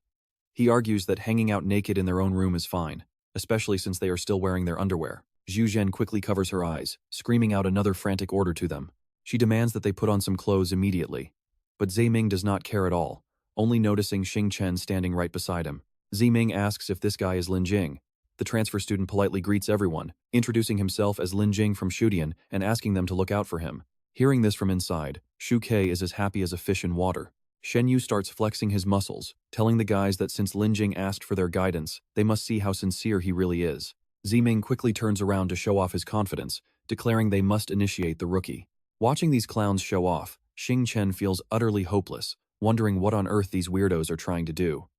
[SPEAKER 1] He argues that hanging out naked in their own room is fine, especially since they are still wearing their underwear. Zhu Zhen quickly covers her eyes, screaming out another frantic order to them. She demands that they put on some clothes immediately. But Ziming does not care at all, only noticing Xingchen standing right beside him. Ziming asks if this guy is Lin Jing. The transfer student politely greets everyone, introducing himself as Lin Jing from Shudian and asking them to look out for him. Hearing this from inside, Shu Kei is as happy as a fish in water. Shen Yu starts flexing his muscles, telling the guys that since Lin Jing asked for their guidance, they must see how sincere he really is. Ziming quickly turns around to show off his confidence, declaring they must initiate the rookie. Watching these clowns show off, Xingchen feels utterly hopeless, wondering what on earth these weirdos are trying to do.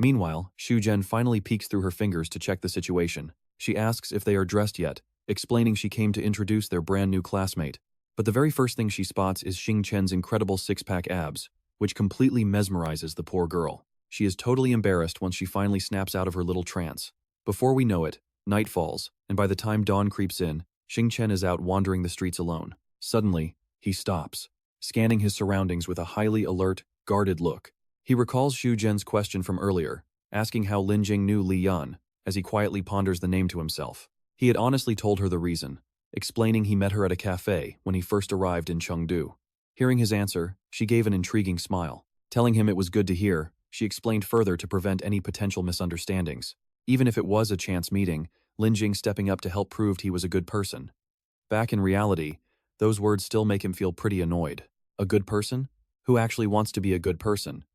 [SPEAKER 1] Meanwhile, Shu Zhen finally peeks through her fingers to check the situation. She asks if they are dressed yet, explaining she came to introduce their brand new classmate. But the very first thing she spots is Xingchen's incredible six-pack abs, which completely mesmerizes the poor girl. She is totally embarrassed once she finally snaps out of her little trance. Before we know it, night falls, and by the time dawn creeps in, Xingchen is out wandering the streets alone. Suddenly, he stops, scanning his surroundings with a highly alert, guarded look. He recalls Shu Zhen's question from earlier, asking how Lin Jing knew Li Yan, as he quietly ponders the name to himself. He had honestly told her the reason, explaining he met her at a cafe when he first arrived in Chengdu. Hearing his answer, she gave an intriguing smile. Telling him it was good to hear, she explained further to prevent any potential misunderstandings. Even if it was a chance meeting, Lin Jing stepping up to help proved he was a good person. Back in reality, those words still make him feel pretty annoyed. A good person? Who actually wants to be a good person?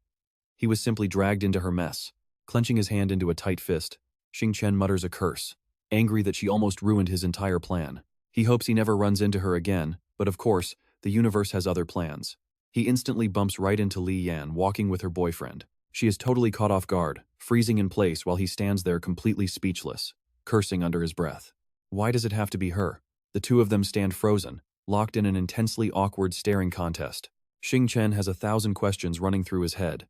[SPEAKER 1] He was simply dragged into her mess. Clenching his hand into a tight fist, Xingchen mutters a curse, angry that she almost ruined his entire plan. He hopes he never runs into her again, but of course, the universe has other plans. He instantly bumps right into Li Yan walking with her boyfriend. She is totally caught off guard, freezing in place while he stands there completely speechless, cursing under his breath. Why does it have to be her? The two of them stand frozen, locked in an intensely awkward staring contest. Xingchen has 1,000 questions running through his head.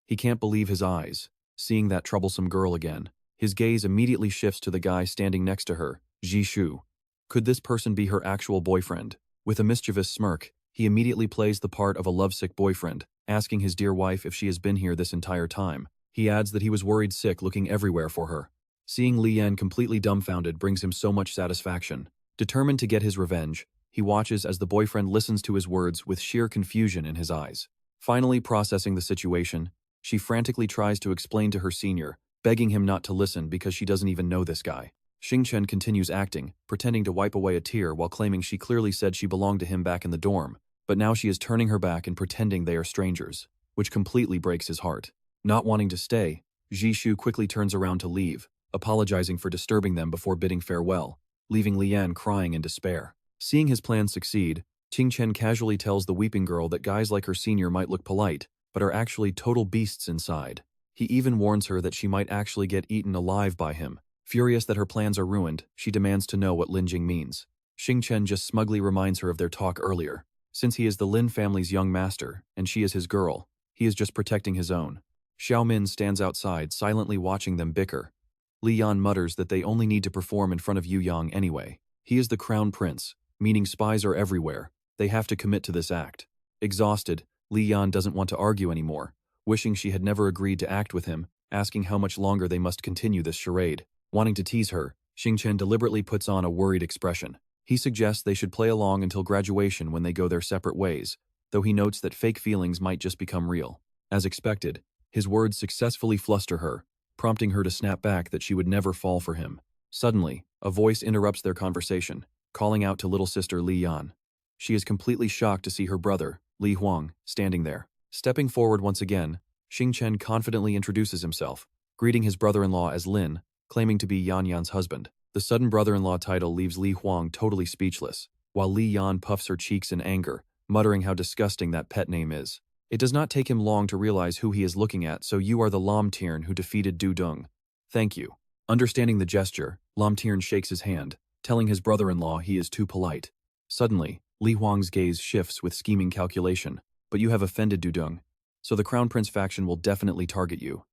[SPEAKER 1] He can't believe his eyes, seeing that troublesome girl again. His gaze immediately shifts to the guy standing next to her, Ji Shu. Could this person be her actual boyfriend? With a mischievous smirk, he immediately plays the part of a lovesick boyfriend, asking his dear wife if she has been here this entire time. He adds that he was worried sick looking everywhere for her. Seeing Li Yan completely dumbfounded brings him so much satisfaction. Determined to get his revenge, he watches as the boyfriend listens to his words with sheer confusion in his eyes. Finally processing the situation, she frantically tries to explain to her senior, begging him not to listen because she doesn't even know this guy. Xingchen continues acting, pretending to wipe away a tear while claiming she clearly said she belonged to him back in the dorm, but now she is turning her back and pretending they are strangers, which completely breaks his heart. Not wanting to stay, Ji Shu quickly turns around to leave, apologizing for disturbing them before bidding farewell, leaving Li Yan crying in despair. Seeing his plan succeed, Xingchen casually tells the weeping girl that guys like her senior might look polite, but are actually total beasts inside. He even warns her that she might actually get eaten alive by him. Furious that her plans are ruined, she demands to know what Lin Jing means. Xingchen just smugly reminds her of their talk earlier. Since he is the Lin family's young master, and she is his girl, he is just protecting his own. Xiaomin stands outside, silently watching them bicker. Li Yan mutters that they only need to perform in front of Yu Yang anyway. He is the crown prince, meaning spies are everywhere. They have to commit to this act. Exhausted, Li Yan doesn't want to argue anymore, wishing she had never agreed to act with him, asking how much longer they must continue this charade. Wanting to tease her, Xingchen deliberately puts on a worried expression. He suggests they should play along until graduation when they go their separate ways, though he notes that fake feelings might just become real. As expected, his words successfully fluster her, prompting her to snap back that she would never fall for him. Suddenly, a voice interrupts their conversation, calling out to little sister Li Yan. She is completely shocked to see her brother, Li Huang, standing there. Stepping forward once again, Xingchen confidently introduces himself, greeting his brother-in-law as Lin, claiming to be Yan Yan's husband. The sudden brother-in-law title leaves Li Huang totally speechless, while Li Yan puffs her cheeks in anger, muttering how disgusting that pet name is. It does not take him long to realize who he is looking at, so you are the Lam Tiern who defeated Du Dung. Thank you. Understanding the gesture, Lam Tiern shakes his hand, telling his brother-in-law he is too polite. Suddenly, Li Huang's gaze shifts with scheming calculation. But you have offended Du Dung, so the Crown Prince faction will definitely target you.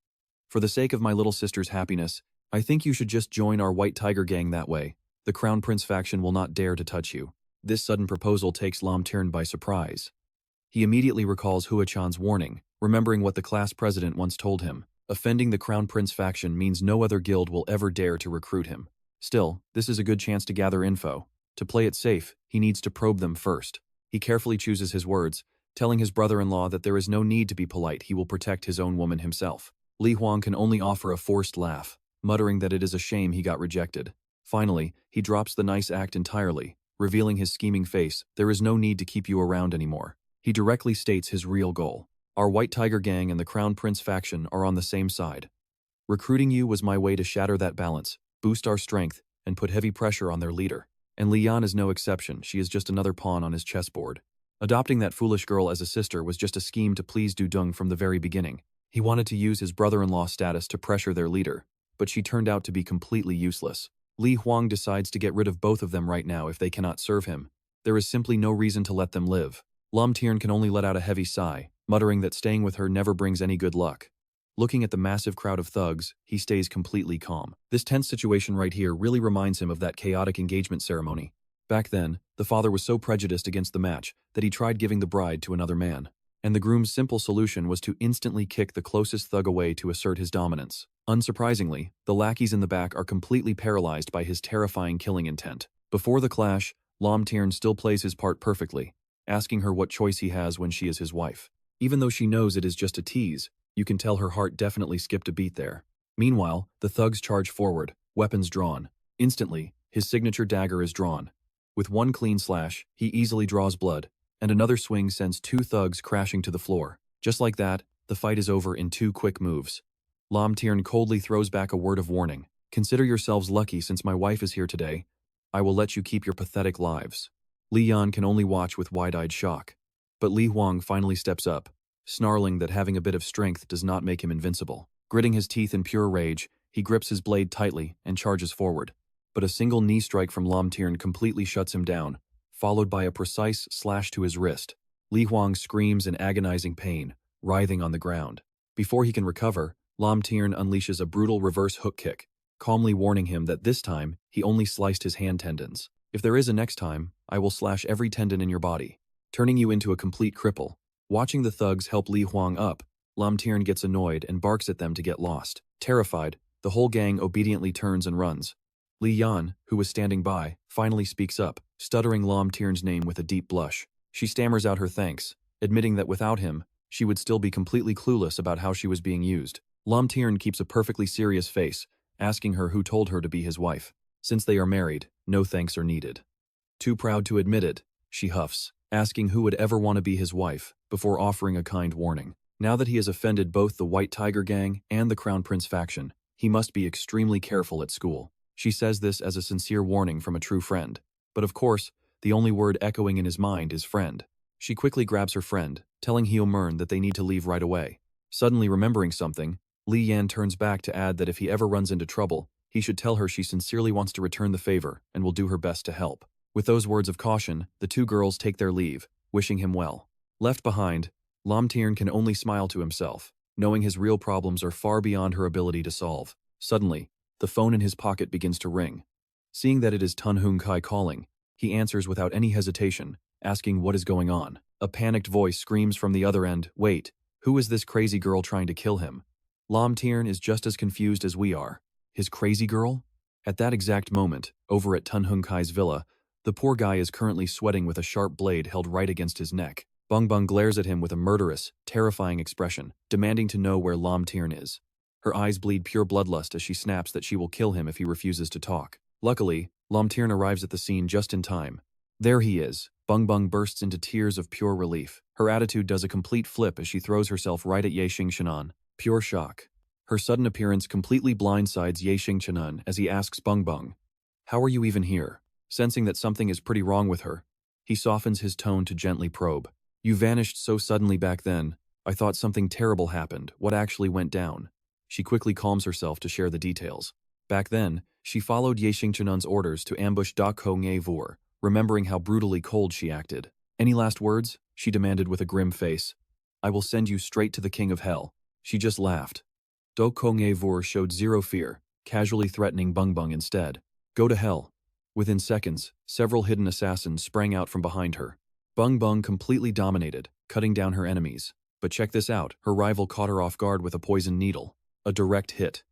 [SPEAKER 1] For the sake of my little sister's happiness, I think you should just join our White Tiger gang that way. The Crown Prince faction will not dare to touch you. This sudden proposal takes Lam Tiern by surprise. He immediately recalls Hua Chan's warning, remembering what the class president once told him. Offending the Crown Prince faction means no other guild will ever dare to recruit him. Still, this is a good chance to gather info. To play it safe, he needs to probe them first. He carefully chooses his words, telling his brother-in-law that there is no need to be polite, he will protect his own woman himself. Li Huang can only offer a forced laugh, muttering that it is a shame he got rejected. Finally, he drops the nice act entirely, revealing his scheming face. There is no need to keep you around anymore. He directly states his real goal. Our White Tiger gang and the Crown Prince faction are on the same side. Recruiting you was my way to shatter that balance, boost our strength, and put heavy pressure on their leader. And Li Yan is no exception, she is just another pawn on his chessboard. Adopting that foolish girl as a sister was just a scheme to please Du Dung from the very beginning. He wanted to use his brother-in-law status to pressure their leader, but she turned out to be completely useless. Li Huang decides to get rid of both of them right now if they cannot serve him. There is simply no reason to let them live. Lam Tiern can only let out a heavy sigh, muttering that staying with her never brings any good luck. Looking at the massive crowd of thugs, he stays completely calm. This tense situation right here really reminds him of that chaotic engagement ceremony. Back then, the father was so prejudiced against the match that he tried giving the bride to another man. And the groom's simple solution was to instantly kick the closest thug away to assert his dominance. Unsurprisingly, the lackeys in the back are completely paralyzed by his terrifying killing intent. Before the clash, Lam Tiern still plays his part perfectly, asking her what choice he has when she is his wife. Even though she knows it is just a tease, you can tell her heart definitely skipped a beat there. Meanwhile, the thugs charge forward, weapons drawn. Instantly, his signature dagger is drawn. With one clean slash, he easily draws blood, and another swing sends two thugs crashing to the floor. Just like that, the fight is over in 2 quick moves. Lam Tiern coldly throws back a word of warning. Consider yourselves lucky since my wife is here today. I will let you keep your pathetic lives. Li Yan can only watch with wide-eyed shock. But Li Huang finally steps up, snarling that having a bit of strength does not make him invincible. Gritting his teeth in pure rage, he grips his blade tightly and charges forward. But a single knee strike from Lam Tiern completely shuts him down, followed by a precise slash to his wrist. Li Huang screams in agonizing pain, writhing on the ground. Before he can recover, Lam Tiern unleashes a brutal reverse hook kick, calmly warning him that this time he only sliced his hand tendons. If there is a next time, I will slash every tendon in your body, turning you into a complete cripple. Watching the thugs help Li Huang up, Lam Tiern gets annoyed and barks at them to get lost. Terrified, the whole gang obediently turns and runs. Li Yan, who was standing by, finally speaks up, stuttering Lam Tiern's name with a deep blush. She stammers out her thanks, admitting that without him, she would still be completely clueless about how she was being used. Lam Tiern keeps a perfectly serious face, asking her who told her to be his wife. Since they are married, no thanks are needed. Too proud to admit it, she huffs, asking who would ever want to be his wife, before offering a kind warning. Now that he has offended both the White Tiger gang and the Crown Prince faction, he must be extremely careful at school. She says this as a sincere warning from a true friend. But of course, the only word echoing in his mind is friend. She quickly grabs her friend, telling Heomern that they need to leave right away. Suddenly remembering something, Li Yan turns back to add that if he ever runs into trouble, he should tell her she sincerely wants to return the favor and will do her best to help. With those words of caution, the two girls take their leave, wishing him well. Left behind, Lam Tiern can only smile to himself, knowing his real problems are far beyond her ability to solve. Suddenly, the phone in his pocket begins to ring. Seeing that it is Tun Hung Kai calling, he answers without any hesitation, asking what is going on. A panicked voice screams from the other end, "Wait, who is this crazy girl trying to kill him?" Lam Tiern is just as confused as we are. His crazy girl? At that exact moment, over at Tun Hung Kai's villa, the poor guy is currently sweating with a sharp blade held right against his neck. Bung Bung glares at him with a murderous, terrifying expression, demanding to know where Lam Tiern is. Her eyes bleed pure bloodlust as she snaps that she will kill him if he refuses to talk. Luckily, Lam Tiern arrives at the scene just in time. There he is. Bung Bung bursts into tears of pure relief. Her attitude does a complete flip as she throws herself right at Ye Xingchen. Pure shock. Her sudden appearance completely blindsides Ye Xingchen as he asks Bung Bung, How are you even here? Sensing that something is pretty wrong with her, he softens his tone to gently probe. You vanished so suddenly back then. I thought something terrible happened. What actually went down? She quickly calms herself to share the details. Back then, she followed Ye Xingchenan's orders to ambush Da Ko Nge Vor, remembering how brutally cold she acted. Any last words? She demanded with a grim face. I will send you straight to the king of hell. She just laughed. Do Ko Nge Vor showed zero fear, casually threatening Bung Bung instead. Go to hell. Within seconds, several hidden assassins sprang out from behind her. Bung Bung completely dominated, cutting down her enemies. But check this out, her rival caught her off guard with a poison needle. A direct hit.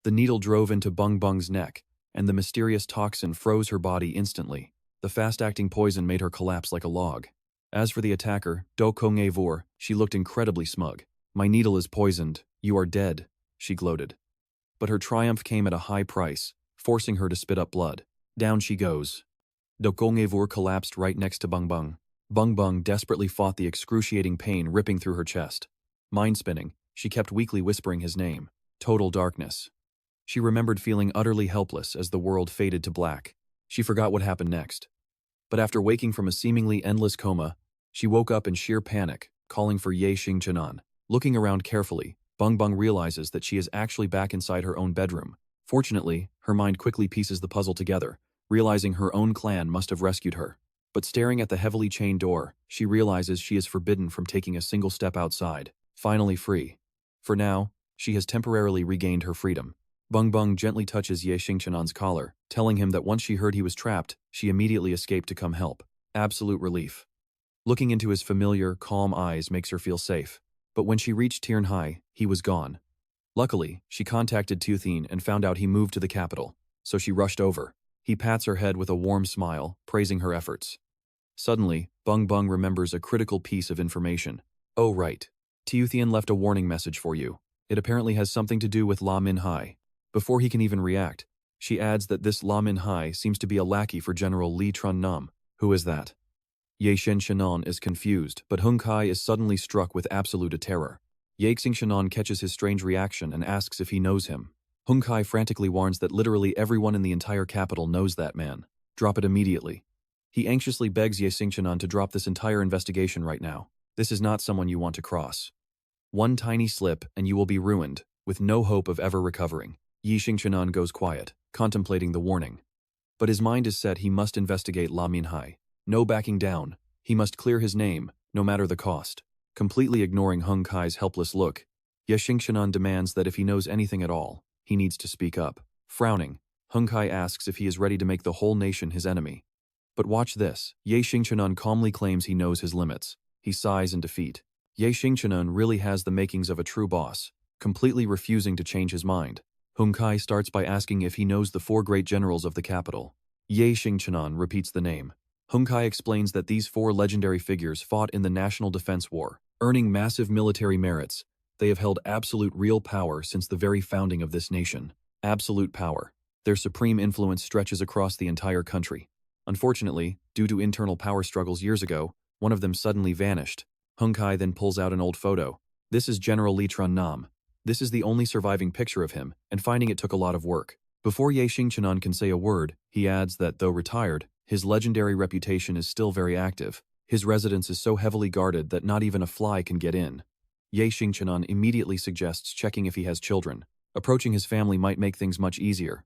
[SPEAKER 1] The needle drove into Bung Bung's neck, and the mysterious toxin froze her body instantly. The fast-acting poison made her collapse like a log. As for the attacker, Do Ko Nge Vor, she looked incredibly smug. My needle is poisoned. You are dead, she gloated. But her triumph came at a high price, forcing her to spit up blood. Down she goes. Do Ko Nge Vor collapsed right next to Bung Bung. Bung Bung desperately fought the excruciating pain ripping through her chest. Mind-spinning, she kept weakly whispering his name. Total darkness. She remembered feeling utterly helpless as the world faded to black. She forgot what happened next. But after waking from a seemingly endless coma, she woke up in sheer panic, calling for Ye Xingchenan. Looking around carefully, Bung Bung realizes that she is actually back inside her own bedroom. Fortunately, her mind quickly pieces the puzzle together, realizing her own clan must have rescued her. But staring at the heavily chained door, she realizes she is forbidden from taking a single step outside. Finally free. For now, she has temporarily regained her freedom. Bung Bung gently touches Ye Xingchenan's collar, telling him that once she heard he was trapped, she immediately escaped to come help. Absolute relief. Looking into his familiar, calm eyes makes her feel safe. But when she reached Tianhai, he was gone. Luckily, she contacted Tuthin and found out he moved to the capital, so she rushed over. He pats her head with a warm smile, praising her efforts. Suddenly, Bung Bung remembers a critical piece of information. Oh right. Tuthin left a warning message for you. It apparently has something to do with La Minhai. Before he can even react, she adds that this La Minhai seems to be a lackey for General Li Trun Nam. Who is that? Ye Xingchenan is confused, but Hung Kai is suddenly struck with absolute terror. Ye Xingchenan catches his strange reaction and asks if he knows him. Hung Kai frantically warns that literally everyone in the entire capital knows that man. Drop it immediately. He anxiously begs Ye Xingchenan to drop this entire investigation right now. This is not someone you want to cross. One tiny slip and you will be ruined, with no hope of ever recovering. Ye Xingchenan goes quiet, contemplating the warning. But his mind is set he must investigate La Minhai. No backing down. He must clear his name, no matter the cost. Completely ignoring Hung Kai's helpless look, Ye Xingchenan demands that if he knows anything at all, he needs to speak up. Frowning, Hung Kai asks if he is ready to make the whole nation his enemy. But watch this. Ye Xingchenan calmly claims he knows his limits. He sighs in defeat. Ye Xingchenan really has the makings of a true boss, completely refusing to change his mind. Hung Kai starts by asking if he knows the 4 great generals of the capital. Ye Xingchenan repeats the name. Hung Kai explains that these 4 legendary figures fought in the National Defense War, earning massive military merits. They have held absolute real power since the very founding of this nation. Absolute power. Their supreme influence stretches across the entire country. Unfortunately, due to internal power struggles years ago, one of them suddenly vanished. Hung Kai then pulls out an old photo. This is General Li Trun Nam. This is the only surviving picture of him, and finding it took a lot of work. Before Ye Xingchenan can say a word, he adds that, though retired, his legendary reputation is still very active. His residence is so heavily guarded that not even a fly can get in. Ye Xingchenan immediately suggests checking if he has children. Approaching his family might make things much easier.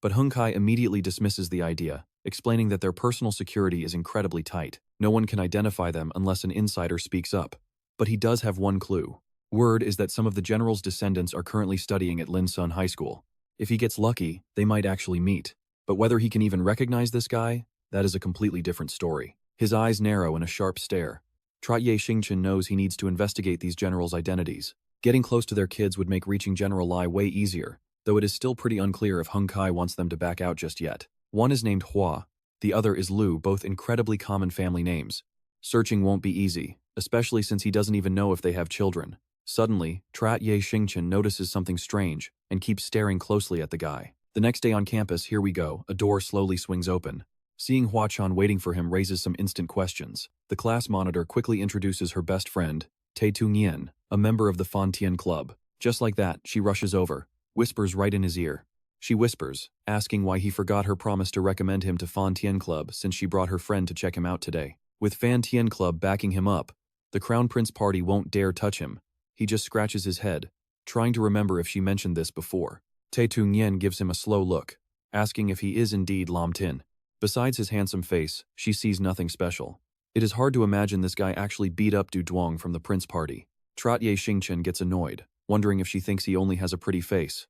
[SPEAKER 1] But Hung Kai immediately dismisses the idea, explaining that their personal security is incredibly tight. No one can identify them unless an insider speaks up. But he does have one clue. Word is that some of the general's descendants are currently studying at Linsun High School. If he gets lucky, they might actually meet. But whether he can even recognize this guy, that is a completely different story. His eyes narrow in a sharp stare. Ye Xingchen knows he needs to investigate these generals' identities. Getting close to their kids would make reaching General Lai way easier, though it is still pretty unclear if Hung Kai wants them to back out just yet. One is named Hua, the other is Lu, both incredibly common family names. Searching won't be easy, especially since he doesn't even know if they have children. Suddenly, Ye Xingchen notices something strange and keeps staring closely at the guy. The next day on campus, here we go, a door slowly swings open. Seeing Hua Chan waiting for him raises some instant questions. The class monitor quickly introduces her best friend, Tae Tung Yen, a member of the Fan Tien Club. Just like that, she rushes over, whispers right in his ear. She whispers, asking why he forgot her promise to recommend him to Fan Tien Club since she brought her friend to check him out today. With Fan Tien Club backing him up, the Crown Prince party won't dare touch him. He just scratches his head, trying to remember if she mentioned this before. Te Tung Yen gives him a slow look, asking if he is indeed Lam Tin. Besides his handsome face, she sees nothing special. It is hard to imagine this guy actually beat up Du Duong from the Prince party. Trotye Xingchen gets annoyed, wondering if she thinks he only has a pretty face.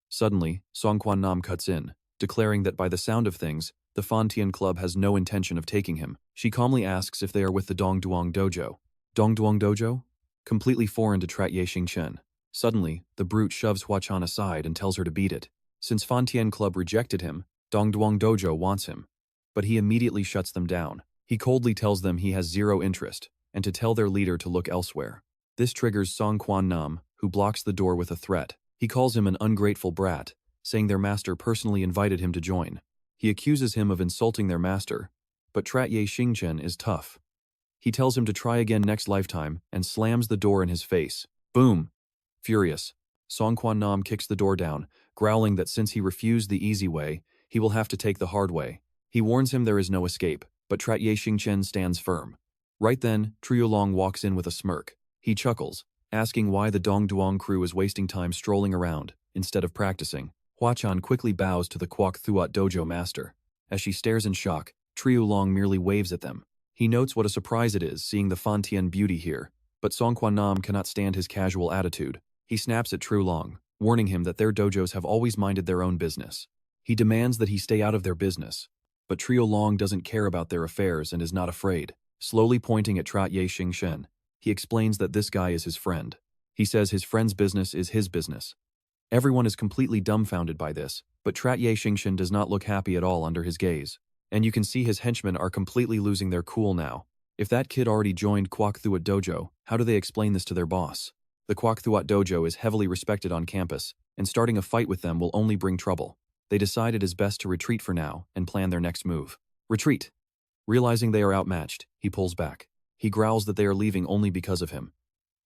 [SPEAKER 1] Suddenly, Song Quan Nam cuts in, declaring that by the sound of things, the Fan Tien Club has no intention of taking him. She calmly asks if they are with the Dong Duong Dojo. Dong Duong Dojo? Completely foreign to Trotye Xingchen. Suddenly, the brute shoves Hua Chan aside and tells her to beat it. Since Fan Tien Club rejected him, Dong Duong Dojo wants him. But he immediately shuts them down. He coldly tells them he has zero interest, and to tell their leader to look elsewhere. This triggers Song Quan Nam, who blocks the door with a threat. He calls him an ungrateful brat, saying their master personally invited him to join. He accuses him of insulting their master, but Trotye Xingchen is tough. He tells him to try again next lifetime and slams the door in his face. Boom! Furious, Song Quan Nam kicks the door down, growling that since he refused the easy way, he will have to take the hard way. He warns him there is no escape, but Trotye Xingchen stands firm. Right then, Yunlong walks in with a smirk. He chuckles, asking why the Dong Duong crew is wasting time strolling around, instead of practicing. Hua Chan quickly bows to the Quoc Thuat Dojo master. As she stares in shock, Yunlong merely waves at them. He notes what a surprise it is seeing the Fan Tien beauty here, but Song Quan Nam cannot stand his casual attitude. He snaps at Yunlong, warning him that their dojos have always minded their own business. He demands that he stay out of their business, but Yunlong doesn't care about their affairs and is not afraid. Slowly pointing at Trotye Xingchen, he explains that this guy is his friend. He says his friend's business is his business. Everyone is completely dumbfounded by this, but Trotye Xingchen does not look happy at all under his gaze. And you can see his henchmen are completely losing their cool now. If that kid already joined Quoc Thuat Dojo, how do they explain this to their boss? The Quoc Thuat Dojo is heavily respected on campus, and starting a fight with them will only bring trouble. They decide it is best to retreat for now and plan their next move. Retreat! Realizing they are outmatched, he pulls back. He growls that they are leaving only because of him.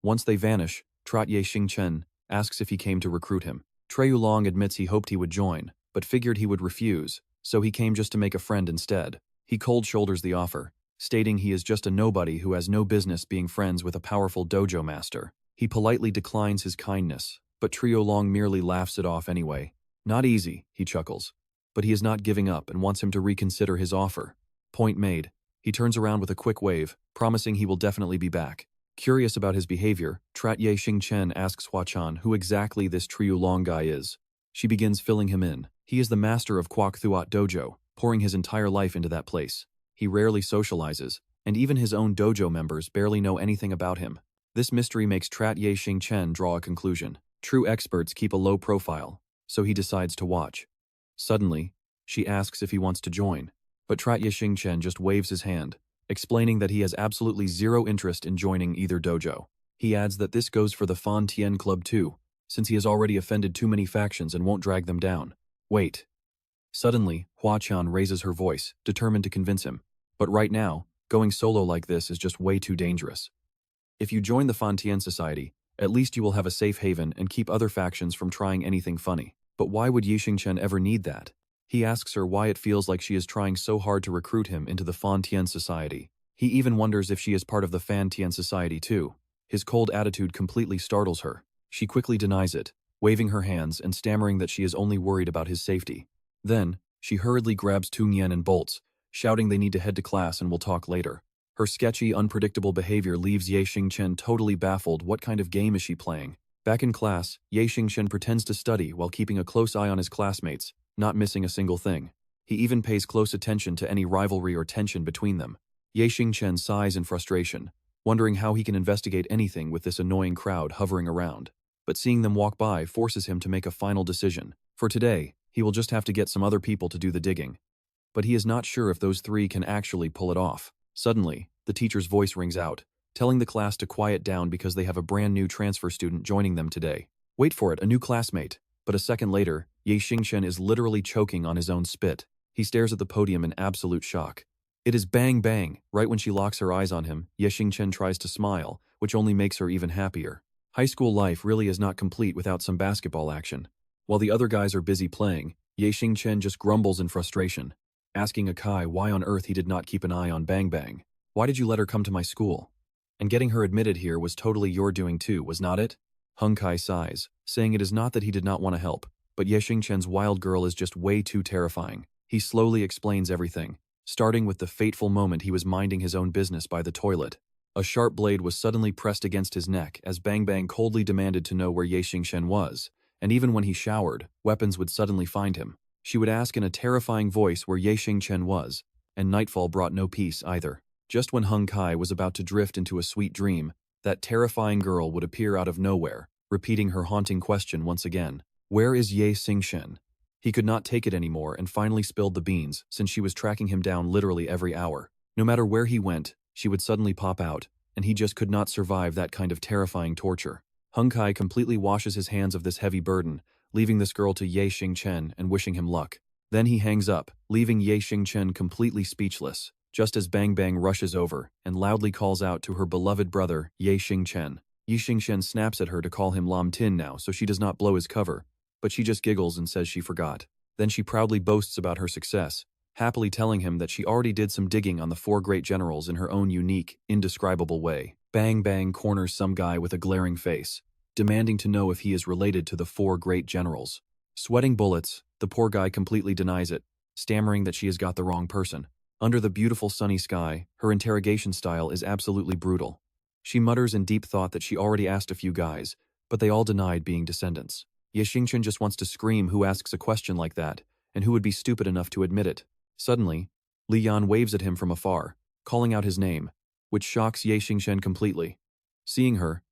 [SPEAKER 1] Once they vanish, Trotye Xingchen asks if he came to recruit him. Yunlong admits he hoped he would join, but figured he would refuse, so he came just to make a friend instead. He cold shoulders the offer, stating he is just a nobody who has no business being friends with a powerful dojo master. He politely declines his kindness, but Yunlong merely laughs it off anyway. Not easy, he chuckles. But he is not giving up and wants him to reconsider his offer. Point made. He turns around with a quick wave, promising he will definitely be back. Curious about his behavior, Trotye Xingchen asks Hua Chan who exactly this Yunlong guy is. She begins filling him in. He is the master of Quoc Thuat Dojo, pouring his entire life into that place. He rarely socializes, and even his own dojo members barely know anything about him. This mystery makes Trotye Xingchen draw a conclusion. True experts keep a low profile, so he decides to watch. Suddenly, she asks if he wants to join, but Trotye Xingchen just waves his hand, explaining that he has absolutely zero interest in joining either dojo. He adds that this goes for the Fan Tien Club too, since he has already offended too many factions and won't drag them down. Wait. Suddenly, Hua Chan raises her voice, determined to convince him. But right now, going solo like this is just way too dangerous. If you join the Fan Tien Society, at least you will have a safe haven and keep other factions from trying anything funny. But why would Xingchen ever need that? He asks her why it feels like she is trying so hard to recruit him into the Fan Tien Society. He even wonders if she is part of the Fan Tien Society too. His cold attitude completely startles her. She quickly denies it, waving her hands and stammering that she is only worried about his safety. Then, she hurriedly grabs Tung Yen and bolts, shouting they need to head to class and will talk later. Her sketchy, unpredictable behavior leaves Xingchen totally baffled. What kind of game is she playing? Back in class, Xingchen pretends to study while keeping a close eye on his classmates, not missing a single thing. He even pays close attention to any rivalry or tension between them. Xingchen sighs in frustration, wondering how he can investigate anything with this annoying crowd hovering around. But seeing them walk by forces him to make a final decision. For today, he will just have to get some other people to do the digging. But he is not sure if those three can actually pull it off. Suddenly, the teacher's voice rings out, telling the class to quiet down because they have a brand new transfer student joining them today. Wait for it, a new classmate. But a second later, Xingchen is literally choking on his own spit. He stares at the podium in absolute shock. It is bang bang. Right when she locks her eyes on him, Xingchen tries to smile, which only makes her even happier. High school life really is not complete without some basketball action. While the other guys are busy playing, Xingchen just grumbles in frustration, asking Akai why on earth he did not keep an eye on Bang Bang. Why did you let her come to my school? And getting her admitted here was totally your doing too, was not it? Hung Kai sighs, saying it is not that he did not want to help, but Xingchen's wild girl is just way too terrifying. He slowly explains everything, starting with the fateful moment he was minding his own business by the toilet. A sharp blade was suddenly pressed against his neck as Bang Bang coldly demanded to know where Xingchen was, and even when he showered, weapons would suddenly find him. She would ask in a terrifying voice where Xingchen was, and nightfall brought no peace either. Just when Hung Kai was about to drift into a sweet dream, that terrifying girl would appear out of nowhere, repeating her haunting question once again. Where is Xingchen? He could not take it anymore and finally spilled the beans since she was tracking him down literally every hour. No matter where he went, she would suddenly pop out, and he just could not survive that kind of terrifying torture. Hung Kai completely washes his hands of this heavy burden, leaving this girl to Xingchen and wishing him luck. Then he hangs up, leaving Xingchen completely speechless, just as Bang Bang rushes over and loudly calls out to her beloved brother, Xingchen. Xingchen snaps at her to call him Lam Tin now so she does not blow his cover, but she just giggles and says she forgot. Then she proudly boasts about her success, happily telling him that she already did some digging on the four great generals in her own unique, indescribable way. Bang Bang corners some guy with a glaring face, demanding to know if he is related to the four great generals. Sweating bullets, the poor guy completely denies it, stammering that she has got the wrong person. Under the beautiful sunny sky, her interrogation style is absolutely brutal. She mutters in deep thought that she already asked a few guys, but they all denied being descendants. Xingchen just wants to scream who asks a question like that, and who would be stupid enough to admit it. Suddenly, Li Yan waves at him from afar, calling out his name, which shocks Xingchen completely. Seeing her,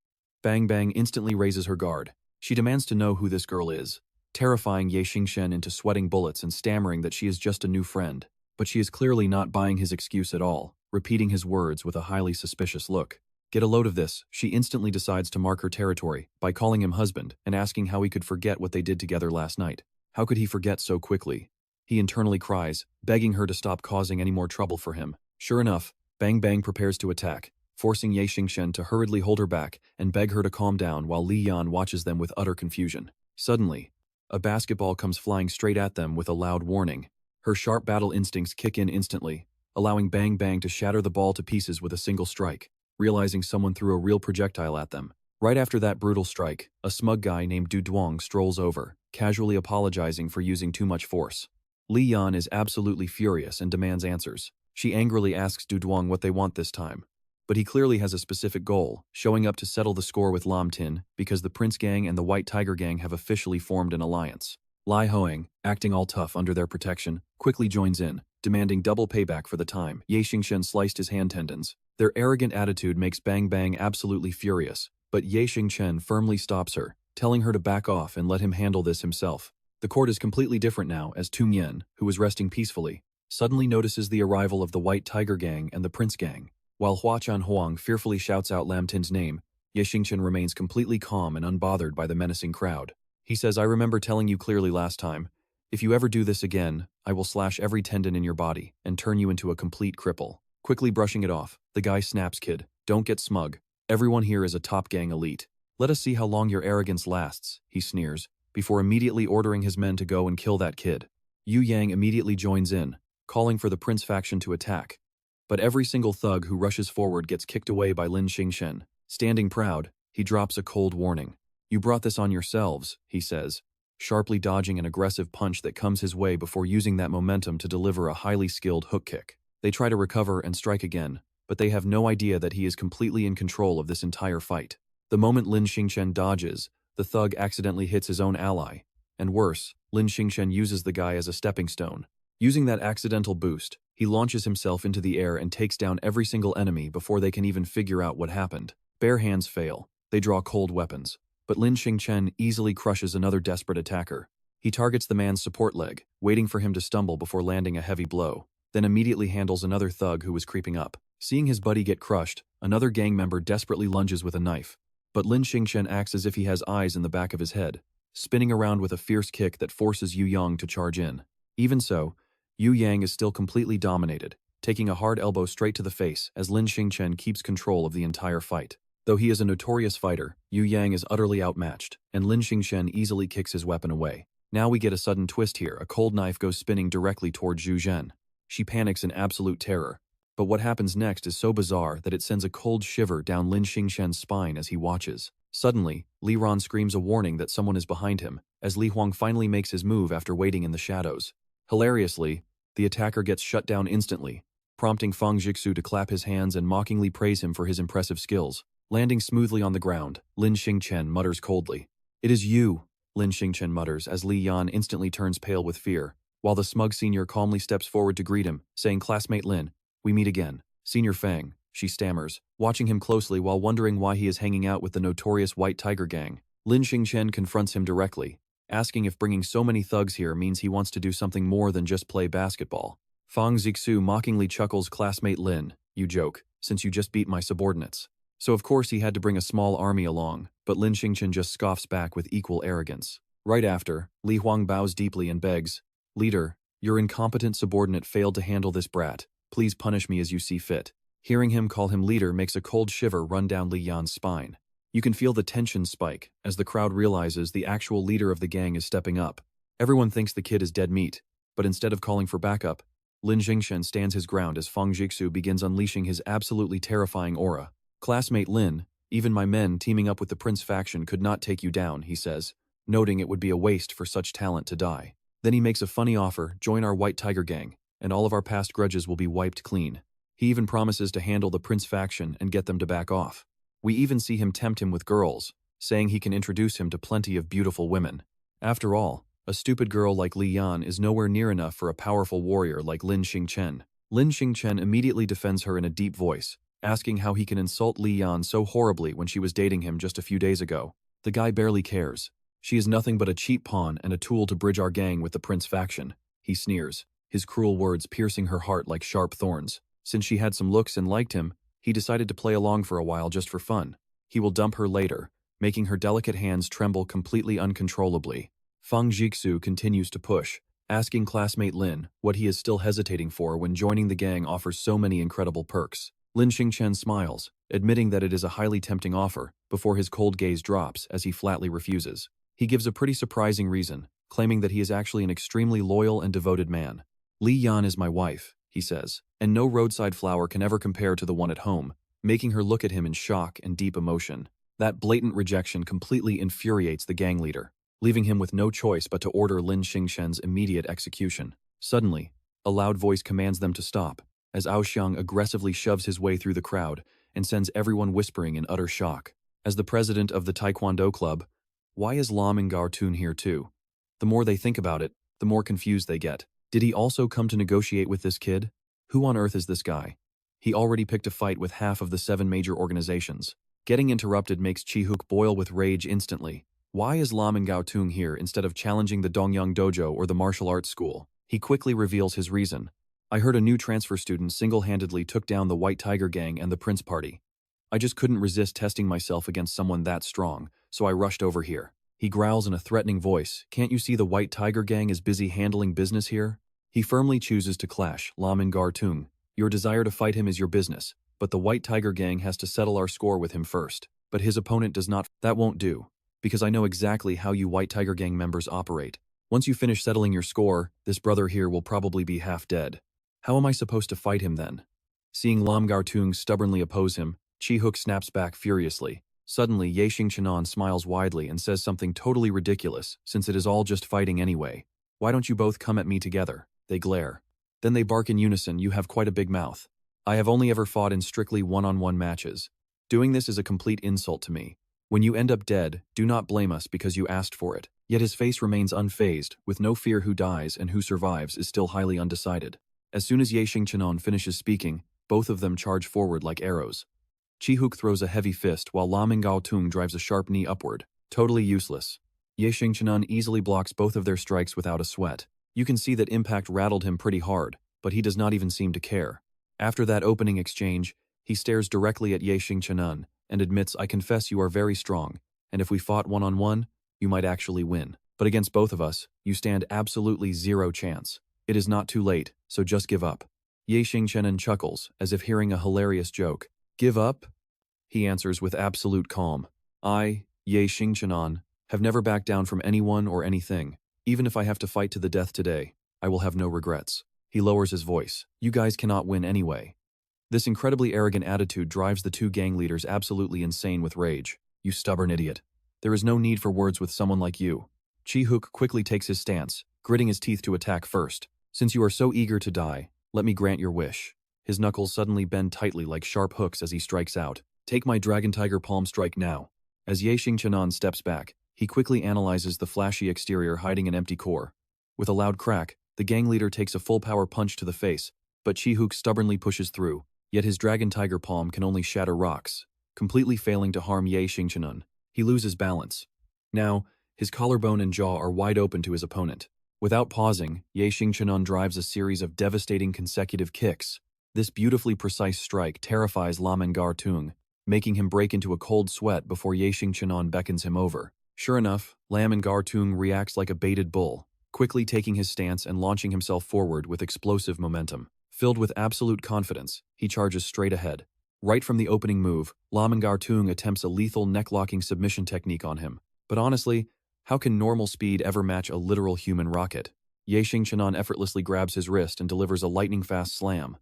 [SPEAKER 1] Bang Bang instantly raises her guard. She demands to know who this girl is, terrifying Xingchen into sweating bullets and stammering that she is just a new friend. But she is clearly not buying his excuse at all, repeating his words with a highly suspicious look. Get a load of this, she instantly decides to mark her territory by calling him husband and asking how he could forget what they did together last night. How could he forget so quickly? He internally cries, begging her to stop causing any more trouble for him. Sure enough, Bang Bang prepares to attack, forcing Xingchen to hurriedly hold her back and beg her to calm down while Li Yan watches them with utter confusion. Suddenly, a basketball comes flying straight at them with a loud warning. Her sharp battle instincts kick in instantly, allowing Bang Bang to shatter the ball to pieces with a single strike, realizing someone threw a real projectile at them. Right after that brutal strike, a smug guy named Du Duong strolls over, casually apologizing for using too much force. Li Yan is absolutely furious and demands answers. She angrily asks Du Duong what they want this time. But he clearly has a specific goal, showing up to settle the score with Lam Tin because the Prince Gang and the White Tiger Gang have officially formed an alliance. Lai Hoang, acting all tough under their protection, quickly joins in, demanding double payback for the time Xingchen sliced his hand tendons. Their arrogant attitude makes Bang Bang absolutely furious, but Xingchen firmly stops her, telling her to back off and let him handle this himself. The court is completely different now as Tung Yen, who was resting peacefully, suddenly notices the arrival of the White Tiger Gang and the Prince Gang. While Hua Chan Huang fearfully shouts out Lam Tin's name, Xingchen remains completely calm and unbothered by the menacing crowd. He says, I remember telling you clearly last time, if you ever do this again, I will slash every tendon in your body and turn you into a complete cripple. Quickly brushing it off, the guy snaps, kid, don't get smug. Everyone here is a top gang elite. Let us see how long your arrogance lasts, he sneers, before immediately ordering his men to go and kill that kid. Yu Yang immediately joins in, calling for the Prince faction to attack. But every single thug who rushes forward gets kicked away by Lin Xingchen. Standing proud, he drops a cold warning. You brought this on yourselves, he says, sharply dodging an aggressive punch that comes his way before using that momentum to deliver a highly skilled hook kick. They try to recover and strike again, but they have no idea that he is completely in control of this entire fight. The moment Lin Xingchen dodges, the thug accidentally hits his own ally, and worse, Lin Xingchen uses the guy as a stepping stone. Using that accidental boost, he launches himself into the air and takes down every single enemy before they can even figure out what happened. Bare hands fail. They draw cold weapons. But Lin Xingchen easily crushes another desperate attacker. He targets the man's support leg, waiting for him to stumble before landing a heavy blow, then immediately handles another thug who was creeping up. Seeing his buddy get crushed, another gang member desperately lunges with a knife. But Lin Xingchen acts as if he has eyes in the back of his head, spinning around with a fierce kick that forces Yu Yang to charge in. Even so, Yu Yang is still completely dominated, taking a hard elbow straight to the face as Lin Xingchen keeps control of the entire fight. Though he is a notorious fighter, Yu Yang is utterly outmatched, and Lin Xingchen easily kicks his weapon away. Now we get a sudden twist here. A cold knife goes spinning directly toward Zhu Zhen. She panics in absolute terror. But what happens next is so bizarre that it sends a cold shiver down Lin Xingchen's spine as he watches. Suddenly, Li Ran screams a warning that someone is behind him, as Li Huang finally makes his move after waiting in the shadows. Hilariously, the attacker gets shut down instantly, prompting Fang Jixu to clap his hands and mockingly praise him for his impressive skills. Landing smoothly on the ground, Lin Xingchen mutters coldly. "It is you," Lin Xingchen mutters as Li Yan instantly turns pale with fear, while the smug senior calmly steps forward to greet him, saying, "Classmate Lin, we meet again." "Senior Fang," she stammers, watching him closely while wondering why he is hanging out with the notorious White Tiger gang. Lin Xingchen confronts him directly, asking if bringing so many thugs here means he wants to do something more than just play basketball. Fang Zixu mockingly chuckles, "Classmate Lin, you joke, since you just beat my subordinates." So of course he had to bring a small army along, but Lin Xingchen just scoffs back with equal arrogance. Right after, Li Huang bows deeply and begs, "Leader, your incompetent subordinate failed to handle this brat. Please punish me as you see fit." Hearing him call him leader makes a cold shiver run down Li Yan's spine. You can feel the tension spike as the crowd realizes the actual leader of the gang is stepping up. Everyone thinks the kid is dead meat, but instead of calling for backup, Lin Xingchen stands his ground as Fang Jixu begins unleashing his absolutely terrifying aura. "Classmate Lin, even my men teaming up with the Prince faction could not take you down," he says, noting it would be a waste for such talent to die. Then he makes a funny offer: "Join our White Tiger gang, and all of our past grudges will be wiped clean." He even promises to handle the Prince faction and get them to back off. We even see him tempt him with girls, saying he can introduce him to plenty of beautiful women. After all, a stupid girl like Li Yan is nowhere near enough for a powerful warrior like Lin Xingchen. Lin Xingchen immediately defends her in a deep voice, asking how he can insult Li Yan so horribly when she was dating him just a few days ago. The guy barely cares. "She is nothing but a cheap pawn and a tool to bridge our gang with the Prince faction," he sneers, his cruel words piercing her heart like sharp thorns. Since she had some looks and liked him, he decided to play along for a while just for fun. He will dump her later, making her delicate hands tremble completely uncontrollably. Fang Jixu continues to push, asking classmate Lin what he is still hesitating for when joining the gang offers so many incredible perks. Lin Xingchen smiles, admitting that it is a highly tempting offer, before his cold gaze drops as he flatly refuses. He gives a pretty surprising reason, claiming that he is actually an extremely loyal and devoted man. "Li Yan is my wife," he says, "and no roadside flower can ever compare to the one at home," making her look at him in shock and deep emotion. That blatant rejection completely infuriates the gang leader, leaving him with no choice but to order Lin Xingchen's immediate execution. Suddenly, a loud voice commands them to stop, as Aoxiang aggressively shoves his way through the crowd and sends everyone whispering in utter shock. As the president of the Taekwondo club, why is Lam and Gartun here too? The more they think about it, the more confused they get. Did he also come to negotiate with this kid? Who on earth is this guy? He already picked a fight with half of the 7 major organizations. Getting interrupted makes Chi-hook boil with rage instantly. Why is Lam and Gaotung here instead of challenging the Dongyang Dojo or the martial arts school? He quickly reveals his reason. "I heard a new transfer student single-handedly took down the White Tiger gang and the Prince Party. I just couldn't resist testing myself against someone that strong, so I rushed over here." He growls in a threatening voice, "Can't you see the White Tiger gang is busy handling business here?" He firmly chooses to clash Lam and Gartung. "Your desire to fight him is your business, but the White Tiger gang has to settle our score with him first." But his opponent does not. "That won't do, because I know exactly how you White Tiger gang members operate. Once you finish settling your score, this brother here will probably be half dead. How am I supposed to fight him then?" Seeing Lam Gartung stubbornly oppose him, Chi-hook snaps back furiously. Suddenly, Ye Xingchenan smiles widely and says something totally ridiculous, since it is all just fighting anyway. "Why don't you both come at me together?" They glare. Then they bark in unison, "You have quite a big mouth. I have only ever fought in strictly one-on-one matches. Doing this is a complete insult to me. When you end up dead, do not blame us because you asked for it." Yet his face remains unfazed, with no fear. Who dies and who survives is still highly undecided. As soon as Ye Xingchenan finishes speaking, both of them charge forward like arrows. Chi-hook throws a heavy fist while Lam and Gaotung drives a sharp knee upward. Totally useless. Ye Xingchenan easily blocks both of their strikes without a sweat. You can see that impact rattled him pretty hard, but he does not even seem to care. After that opening exchange, he stares directly at Ye Xingchenan and admits, "I confess you are very strong, and if we fought one-on-one, you might actually win. But against both of us, you stand absolutely zero chance. It is not too late, so just give up." Ye Xingchenan chuckles, as if hearing a hilarious joke. "Give up? he answers with absolute calm. I, Ye Xingchen, have never backed down from anyone or anything. Even if I have to fight to the death today, I will have no regrets. He lowers his voice. You guys cannot win anyway. This incredibly arrogant attitude drives the two gang leaders absolutely insane with rage. You stubborn idiot. There is no need for words with someone like you. Chi-hook quickly takes his stance, gritting his teeth to attack first. Since you are so eager to die, let me grant your wish. His knuckles suddenly bend tightly like sharp hooks as he strikes out. Take my Dragon Tiger Palm Strike now. As Ye Xingchen steps back, he quickly analyzes the flashy exterior hiding an empty core. With a loud crack, the gang leader takes a full power punch to the face, but Chi-hook stubbornly pushes through, yet his Dragon Tiger Palm can only shatter rocks, completely failing to harm Ye Xingchen. He loses balance. Now, his collarbone and jaw are wide open to his opponent. Without pausing, Ye Xingchen drives a series of devastating consecutive kicks. This beautifully precise strike terrifies Lam Gar-tung, making him break into a cold sweat before Ye Xingchen beckons him over. Sure enough, Lam Gar-tung reacts like a baited bull, quickly taking his stance and launching himself forward with explosive momentum. Filled with absolute confidence, he charges straight ahead. Right from the opening move, Lam Gar-tung attempts a lethal neck-locking submission technique on him. But honestly, how can normal speed ever match a literal human rocket? Ye Xingchen effortlessly grabs his wrist and delivers a lightning-fast slam.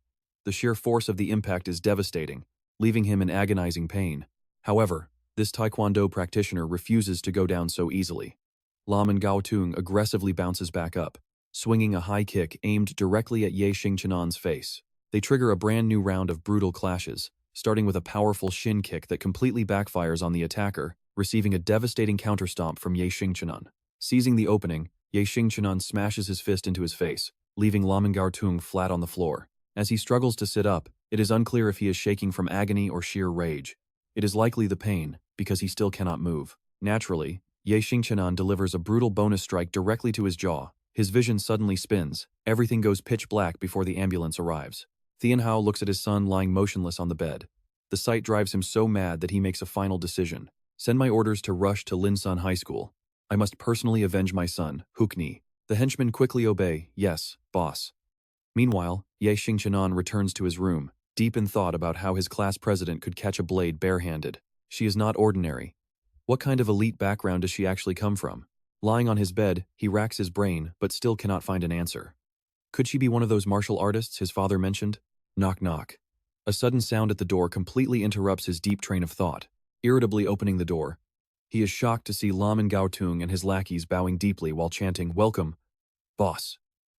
[SPEAKER 1] The sheer force of the impact is devastating, leaving him in agonizing pain. However, this Taekwondo practitioner refuses to go down so easily. Lam Gar-tung aggressively bounces back up, swinging a high kick aimed directly at Ye Xingchen's face. They trigger a brand new round of brutal clashes, starting with a powerful shin kick that completely backfires on the attacker, receiving a devastating counterstomp from Ye Xingchen. Seizing the opening, Ye Xingchen smashes his fist into his face, leaving Lam Gar-tung flat on the floor. As he struggles to sit up, it is unclear if he is shaking from agony or sheer rage. It is likely the pain, because he still cannot move. Naturally, Ye Xingchen delivers a brutal bonus strike directly to his jaw. His vision suddenly spins. Everything goes pitch black before the ambulance arrives. Tianhao looks at his son lying motionless on the bed. The sight drives him so mad that he makes a final decision. Send my orders to rush to Linsan High School. I must personally avenge my son, Hookni. The henchmen quickly obey. Yes, boss. Meanwhile, Ye Xingchen returns to his room, deep in thought about how his class president could catch a blade barehanded. She is not ordinary. What kind of elite background does she actually come from? Lying on his bed, he racks his brain, but still cannot find an answer. Could she be one of those martial artists his father mentioned? Knock knock. A sudden sound at the door completely interrupts his deep train of thought. Irritably opening the door, he is shocked to see Lam Gar-tung and his lackeys bowing deeply while chanting, "Welcome, boss."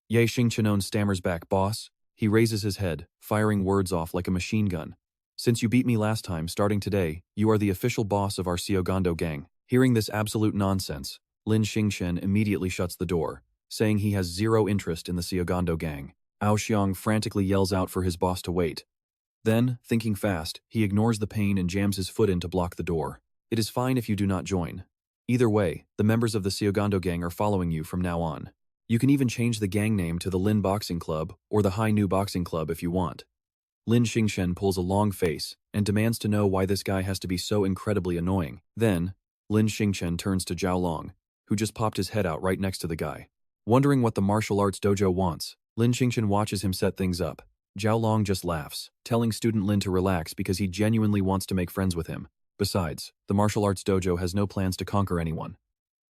[SPEAKER 1] Ye Xingchen stammers back, "Boss?" He raises his head, firing words off like a machine gun. "Since you beat me last time, starting today, you are the official boss of our Xiaogando gang." Hearing this absolute nonsense, Lin Xingchen immediately shuts the door, saying he has zero interest in the Xiaogando gang. Ao Xiang frantically yells out for his boss to wait. Then, thinking fast, he ignores the pain and jams his foot in to block the door. "It is fine if you do not join. Either way, the members of the Xiaogando gang are following you from now on. You can even change the gang name to the Lin Boxing Club or the Hai Nu Boxing Club if you want." Lin Xingchen pulls a long face and demands to know why this guy has to be so incredibly annoying. Then, Lin Xingchen turns to Long, who just popped his head out right next to the guy. Wondering what the martial arts dojo wants, Lin Xingchen watches him set things up. Long just laughs, telling student Lin to relax because he genuinely wants to make friends with him. Besides, the martial arts dojo has no plans to conquer anyone.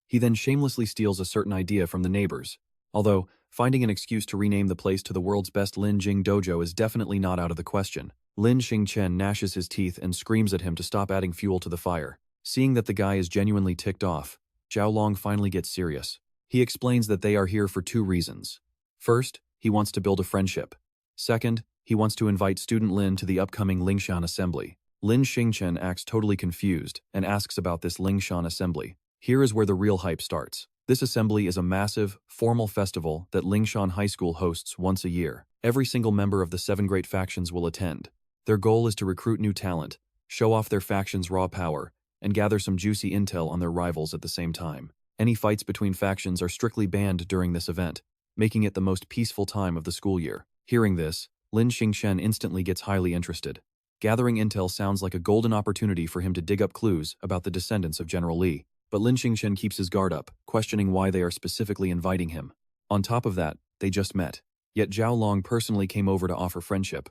[SPEAKER 1] He then shamelessly steals a certain idea from the neighbors. Although, finding an excuse to rename the place to the world's best Lin Jing dojo is definitely not out of the question. Lin Xingchen gnashes his teeth and screams at him to stop adding fuel to the fire. Seeing that the guy is genuinely ticked off, Long finally gets serious. He explains that they are here for two reasons. First, he wants to build a friendship. Second, he wants to invite student Lin to the upcoming Lingshan assembly. Lin Xingchen acts totally confused and asks about this Lingshan assembly. Here is where the real hype starts. This assembly is a massive, formal festival that Lingshan High School hosts once a year. Every single member of the 7 great factions will attend. Their goal is to recruit new talent, show off their faction's raw power, and gather some juicy intel on their rivals at the same time. Any fights between factions are strictly banned during this event, making it the most peaceful time of the school year. Hearing this, Lin Xingchen instantly gets highly interested. Gathering intel sounds like a golden opportunity for him to dig up clues about the descendants of General Li. But Lin Xingchen keeps his guard up, questioning why they are specifically inviting him. On top of that, they just met. Yet Long personally came over to offer friendship.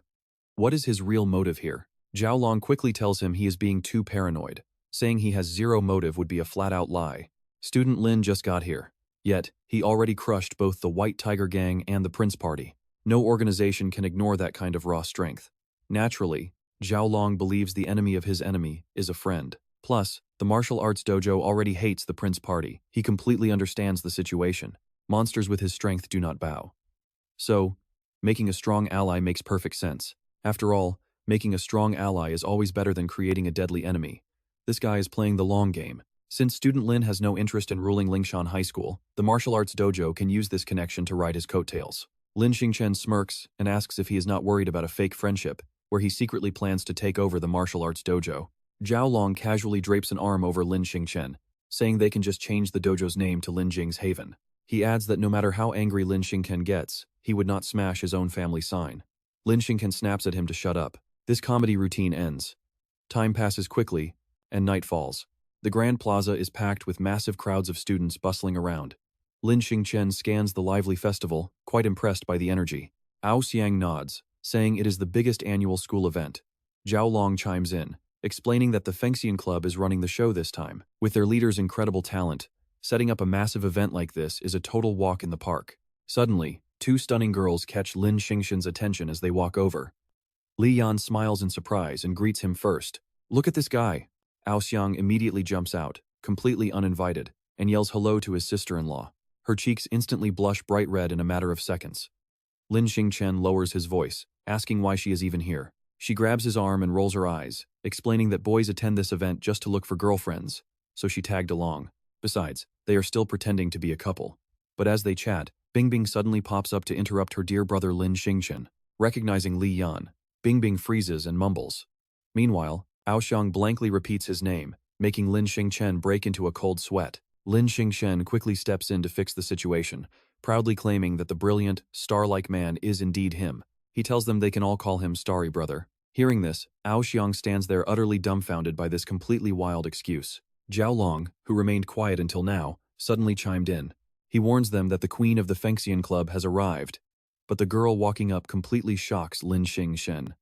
[SPEAKER 1] What is his real motive here? Zhao Long quickly tells him he is being too paranoid, saying he has zero motive would be a flat-out lie. Student Lin just got here. Yet, he already crushed both the White Tiger Gang and the Prince Party. No organization can ignore that kind of raw strength. Naturally, Zhao Long believes the enemy of his enemy is a friend. Plus, the martial arts dojo already hates the Prince Party. He completely understands the situation. Monsters with his strength do not bow. So, making a strong ally makes perfect sense. After all, making a strong ally is always better than creating a deadly enemy. This guy is playing the long game. Since Student Lin has no interest in ruling Lingshan High School, the martial arts dojo can use this connection to ride his coattails. Lin Xingchen smirks and asks if he is not worried about a fake friendship, where he secretly plans to take over the martial arts dojo. Zhao Long casually drapes an arm over Lin Xingchen, saying they can just change the dojo's name to Lin Jing's Haven. He adds that no matter how angry Lin Xingchen gets, he would not smash his own family sign. Lin Xingchen snaps at him to shut up. This comedy routine ends. Time passes quickly, and night falls. The Grand Plaza is packed with massive crowds of students bustling around. Lin Xingchen scans the lively festival, quite impressed by the energy. Ao Xiang nods, saying it is the biggest annual school event. Zhao Long chimes in, explaining that the Fengxian Club is running the show this time. With their leader's incredible talent, setting up a massive event like this is a total walk in the park. Suddenly, two stunning girls catch Lin Xingchen's attention as they walk over. Li Yan smiles in surprise and greets him first. "Look at this guy." Ao Xiang immediately jumps out, completely uninvited, and yells hello to his sister-in-law. Her cheeks instantly blush bright red in a matter of seconds. Lin Xingchen lowers his voice, asking why she is even here. She grabs his arm and rolls her eyes, explaining that boys attend this event just to look for girlfriends, so she tagged along. Besides, they are still pretending to be a couple. But as they chat, Bingbing suddenly pops up to interrupt her dear brother Lin Xingchen. Recognizing Li Yan, Bingbing freezes and mumbles. Meanwhile, Ao Xiang blankly repeats his name, making Lin Xingchen break into a cold sweat. Lin Xingchen quickly steps in to fix the situation, proudly claiming that the brilliant, star-like man is indeed him. He tells them they can all call him Starry Brother. Hearing this, Ao Xiang stands there utterly dumbfounded by this completely wild excuse. Zhao Long, who remained quiet until now, suddenly chimed in. He warns them that the queen of the Fengxian Club has arrived, but the girl walking up completely shocks Lin Xingchen.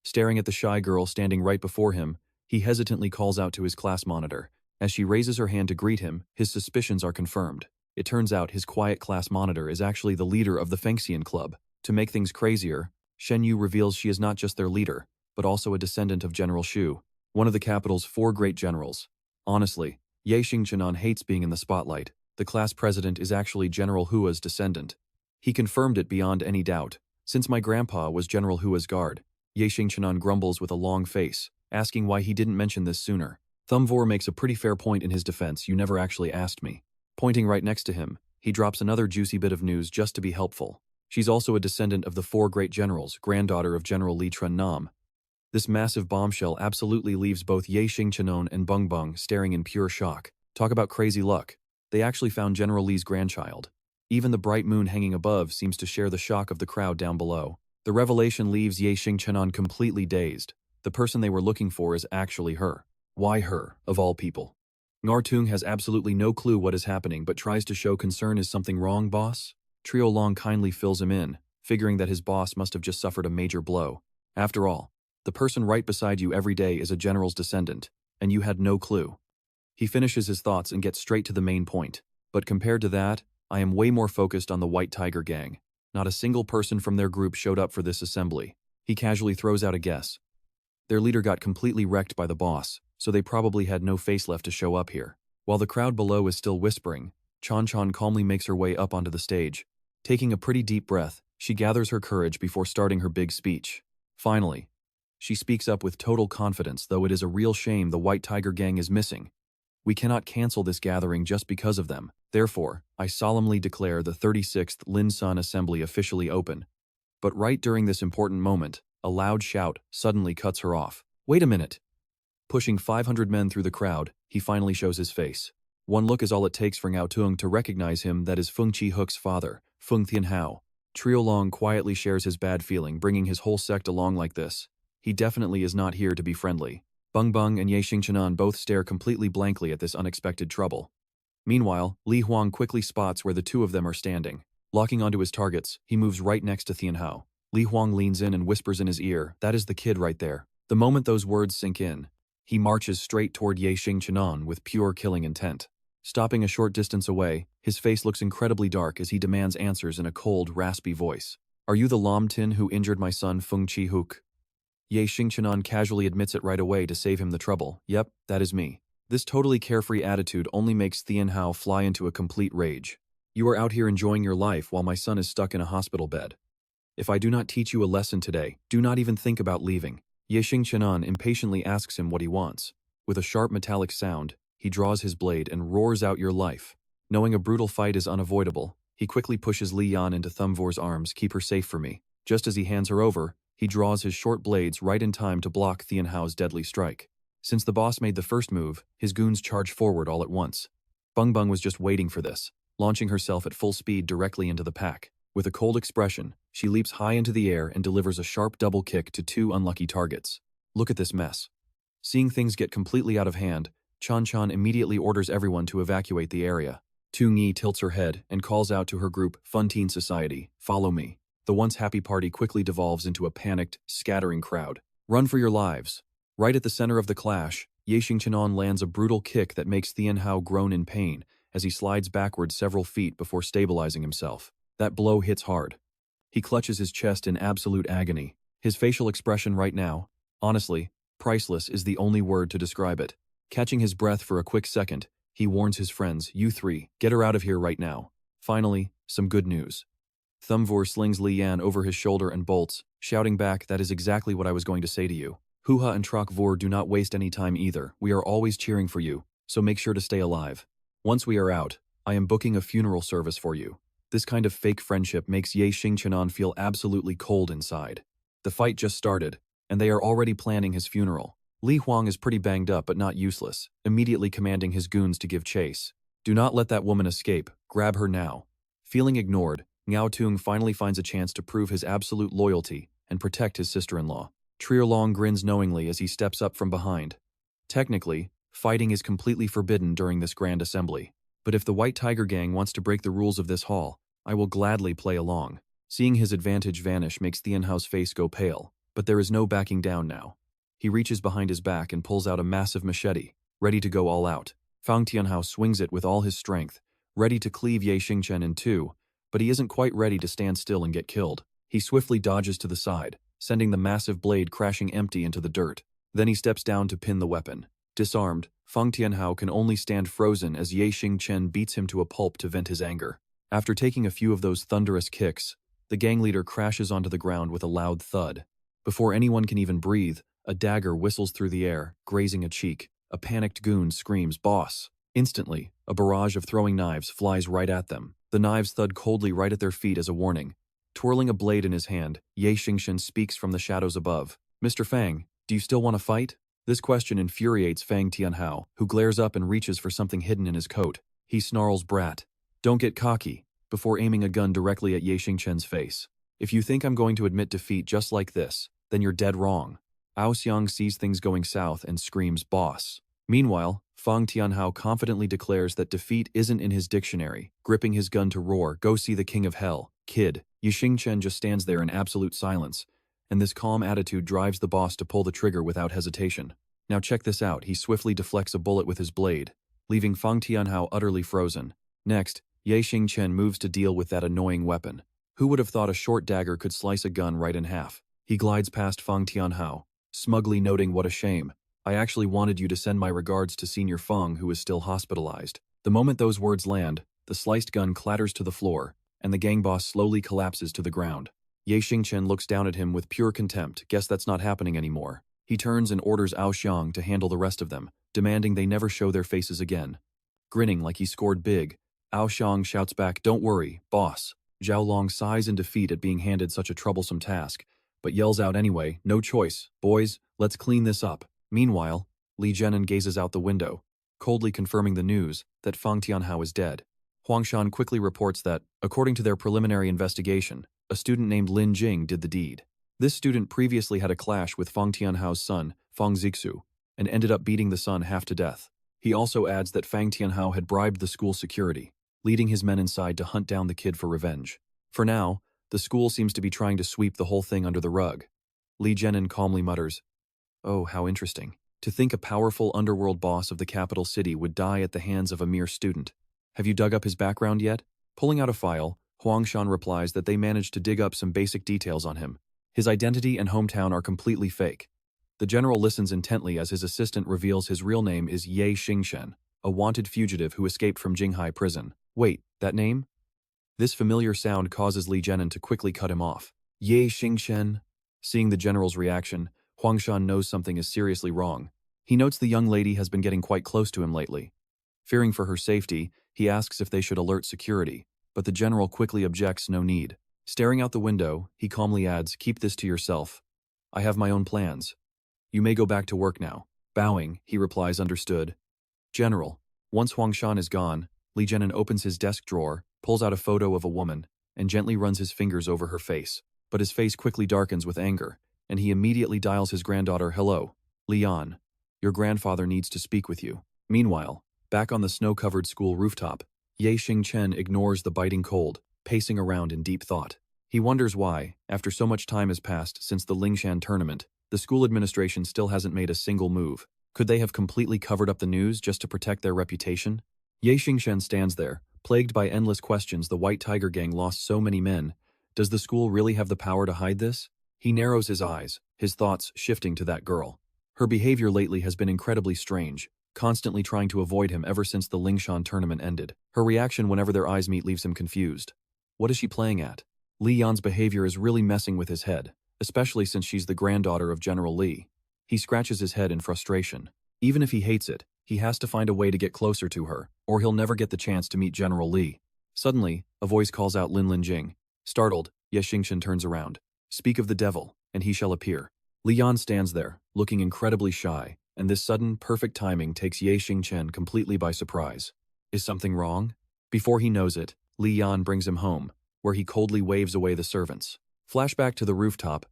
[SPEAKER 1] Staring at the shy girl standing right before him, he hesitantly calls out to his class monitor. As she raises her hand to greet him, his suspicions are confirmed. It turns out his quiet class monitor is actually the leader of the Fengxian Club. To make things crazier, Shen Yu reveals she is not just their leader, but also a descendant of General Xu, one of the capital's 4 great generals. Honestly, Ye Xingchen hates being in the spotlight. The class president is actually General Hua's descendant. He confirmed it beyond any doubt. Since my grandpa was General Hua's guard, Ye Xingchen grumbles with a long face, asking why he didn't mention this sooner. Thumvor makes a pretty fair point in his defense. "You never actually asked me." Pointing right next to him, he drops another juicy bit of news just to be helpful. She's also a descendant of the 4 great generals, granddaughter of General Li Trennam. This massive bombshell absolutely leaves both Ye Xingchen and Bung Bung staring in pure shock. Talk about crazy luck. They actually found General Li's grandchild. Even the bright moon hanging above seems to share the shock of the crowd down below. The revelation leaves Ye Xingchen completely dazed. The person they were looking for is actually her. Why her, of all people? Ngartung has absolutely no clue what is happening but tries to show concern. "Is something wrong, boss?" Trio Long kindly fills him in, figuring that his boss must have just suffered a major blow. After all, the person right beside you every day is a general's descendant, and you had no clue. He finishes his thoughts and gets straight to the main point. But compared to that, I am way more focused on the White Tiger Gang. Not a single person from their group showed up for this assembly. He casually throws out a guess. Their leader got completely wrecked by the boss, so they probably had no face left to show up here. While the crowd below is still whispering, Chan calmly makes her way up onto the stage. Taking a pretty deep breath, she gathers her courage before starting her big speech. Finally, she speaks up with total confidence, though it is a real shame the White Tiger Gang is missing. We cannot cancel this gathering just because of them. Therefore, I solemnly declare the 36th Lin Sun Assembly officially open. But right during this important moment, a loud shout suddenly cuts her off. "Wait a minute!" Pushing 500 men through the crowd, he finally shows his face. One look is all it takes for Ngao to recognize him. That is Feng Chi-hook's father, Feng Tianhao. Trio Long quietly shares his bad feeling bringing his whole sect along like this. He definitely is not here to be friendly. Bung Bung and Ye Xingchen both stare completely blankly at this unexpected trouble. Meanwhile, Li Huang quickly spots where the two of them are standing. Locking onto his targets, he moves right next to Tianhao. Li Huang leans in and whispers in his ear, "That is the kid right there." The moment those words sink in, he marches straight toward Ye Xingchen with pure killing intent. Stopping a short distance away, his face looks incredibly dark as he demands answers in a cold, raspy voice. Are you the Lam Tin who injured my son Feng Chi-hook? Ye Xingchen casually admits it right away to save him the trouble. Yep, that is me. This totally carefree attitude only makes Thian Hao fly into a complete rage. You are out here enjoying your life while my son is stuck in a hospital bed. If I do not teach you a lesson today, do not even think about leaving. Ye Xingchen impatiently asks him what he wants. With a sharp metallic sound, he draws his blade and roars out your life. Knowing a brutal fight is unavoidable, he quickly pushes Li Yan into Thumbvor's arms. Keep her safe for me. Just as he hands her over, he draws his short blades right in time to block Thian Hao's deadly strike. Since the boss made the first move, his goons charge forward all at once. Bung Bung was just waiting for this, launching herself at full speed directly into the pack. With a cold expression, she leaps high into the air and delivers a sharp double kick to two unlucky targets. Look at this mess. Seeing things get completely out of hand, Chan Chan immediately orders everyone to evacuate the area. Tu Ngi tilts her head and calls out to her group, Fun Teen Society, follow me. The once happy party quickly devolves into a panicked, scattering crowd. Run for your lives. Right at the center of the clash, Ye Xingchen lands a brutal kick that makes Thian Hao groan in pain as he slides backward several feet before stabilizing himself. That blow hits hard. He clutches his chest in absolute agony. His facial expression right now, honestly, priceless is the only word to describe it. Catching his breath for a quick second, he warns his friends, you three, get her out of here right now. Finally, some good news. Thumbvor slings Li Yan over his shoulder and bolts, shouting back, that is exactly what I was going to say to you. Huha and Trakvor do not waste any time either. We are always cheering for you, so make sure to stay alive. Once we are out, I am booking a funeral service for you. This kind of fake friendship makes Ye Xingchen feel absolutely cold inside. The fight just started, and they are already planning his funeral. Li Huang is pretty banged up but not useless, immediately commanding his goons to give chase. Do not let that woman escape. Grab her now. Feeling ignored, Ngao Tung finally finds a chance to prove his absolute loyalty and protect his sister-in-law. Trier grins knowingly as he steps up from behind. Technically, fighting is completely forbidden during this grand assembly. But if the White Tiger Gang wants to break the rules of this hall, I will gladly play along. Seeing his advantage vanish makes Thian Hao's face go pale, but there is no backing down now. He reaches behind his back and pulls out a massive machete, ready to go all out. Fang Tianhao swings it with all his strength, ready to cleave Ye Xingchen in two, but he isn't quite ready to stand still and get killed. He swiftly dodges to the side, sending the massive blade crashing empty into the dirt. Then he steps down to pin the weapon. Disarmed, Fang Tianhao can only stand frozen as Ye Xingchen beats him to a pulp to vent his anger. After taking a few of those thunderous kicks, the gang leader crashes onto the ground with a loud thud. Before anyone can even breathe, a dagger whistles through the air, grazing a cheek. A panicked goon screams, "Boss!" Instantly, a barrage of throwing knives flies right at them. The knives thud coldly right at their feet as a warning. Twirling a blade in his hand, Ye Xingchen speaks from the shadows above. Mr. Fang, do you still want to fight? This question infuriates Fang Tianhao, who glares up and reaches for something hidden in his coat. He snarls, "Brat, don't get cocky," before aiming a gun directly at Ye Xingchen's face. If you think I'm going to admit defeat just like this, then you're dead wrong. Ao Xiang sees things going south and screams, "Boss." Meanwhile, Fang Tianhao confidently declares that defeat isn't in his dictionary, gripping his gun to roar, "Go see the king of hell, kid." Ye Xingchen just stands there in absolute silence, and this calm attitude drives the boss to pull the trigger without hesitation. Now check this out, he swiftly deflects a bullet with his blade, leaving Fang Tianhao utterly frozen. Next, Ye Xingchen moves to deal with that annoying weapon. Who would have thought a short dagger could slice a gun right in half? He glides past Fang Tianhao, smugly noting, "What a shame. I actually wanted you to send my regards to Senior Feng, who is still hospitalized." The moment those words land, the sliced gun clatters to the floor, and the gang boss slowly collapses to the ground. Ye Xingchen looks down at him with pure contempt. Guess that's not happening anymore. He turns and orders Ao Xiang to handle the rest of them, demanding they never show their faces again. Grinning like he scored big, Ao Xiang shouts back, "Don't worry, boss." Zhao Long sighs in defeat at being handed such a troublesome task, but yells out anyway, "No choice. Boys, let's clean this up." Meanwhile, Li Zhenan gazes out the window, coldly confirming the news that Fang Tianhao is dead. Huangshan quickly reports that, according to their preliminary investigation, a student named Lin Jing did the deed. This student previously had a clash with Fang Tianhao's son, Fang Zixu, and ended up beating the son half to death. He also adds that Fang Tianhao had bribed the school security, leading his men inside to hunt down the kid for revenge. For now, the school seems to be trying to sweep the whole thing under the rug. Li Zhenan calmly mutters, Oh, how interesting. To think a powerful underworld boss of the capital city would die at the hands of a mere student. Have you dug up his background yet? Pulling out a file, Huangshan replies that they managed to dig up some basic details on him. His identity and hometown are completely fake. The general listens intently as his assistant reveals his real name is Ye Xingchen, a wanted fugitive who escaped from Jinghai prison. Wait, that name? This familiar sound causes Li Jianan to quickly cut him off. Ye Xingchen. Seeing the general's reaction, Huangshan knows something is seriously wrong. He notes the young lady has been getting quite close to him lately. Fearing for her safety, he asks if they should alert security, but the general quickly objects no need. Staring out the window, he calmly adds, "Keep this to yourself. I have my own plans. You may go back to work now." Bowing, he replies, "Understood." General. Once Huangshan is gone, Li Jianan opens his desk drawer, pulls out a photo of a woman, and gently runs his fingers over her face. But his face quickly darkens with anger, and he immediately dials his granddaughter. "Hello, Lian. Your grandfather needs to speak with you." Meanwhile, back on the snow-covered school rooftop, Ye Xingchen ignores the biting cold, pacing around in deep thought. He wonders why, after so much time has passed since the Lingshan tournament, the school administration still hasn't made a single move. Could they have completely covered up the news just to protect their reputation? Ye Xingchen stands there, plagued by endless questions. The White Tiger Gang lost so many men. Does the school really have the power to hide this? He narrows his eyes, his thoughts shifting to that girl. Her behavior lately has been incredibly strange, constantly trying to avoid him ever since the Lingshan tournament ended. Her reaction whenever their eyes meet leaves him confused. What is she playing at? Li Yan's behavior is really messing with his head, especially since she's the granddaughter of General Li. He scratches his head in frustration. Even if he hates it, he has to find a way to get closer to her, or he'll never get the chance to meet General Li. Suddenly, a voice calls out Lin Jing. Startled, Ye Xingchen turns around. "Speak of the devil, and he shall appear." Li Yan stands there, looking incredibly shy, and this sudden, perfect timing takes Ye Xingchen completely by surprise. Is something wrong? Before he knows it, Li Yan brings him home, where he coldly waves away the servants. Flashback to the rooftop.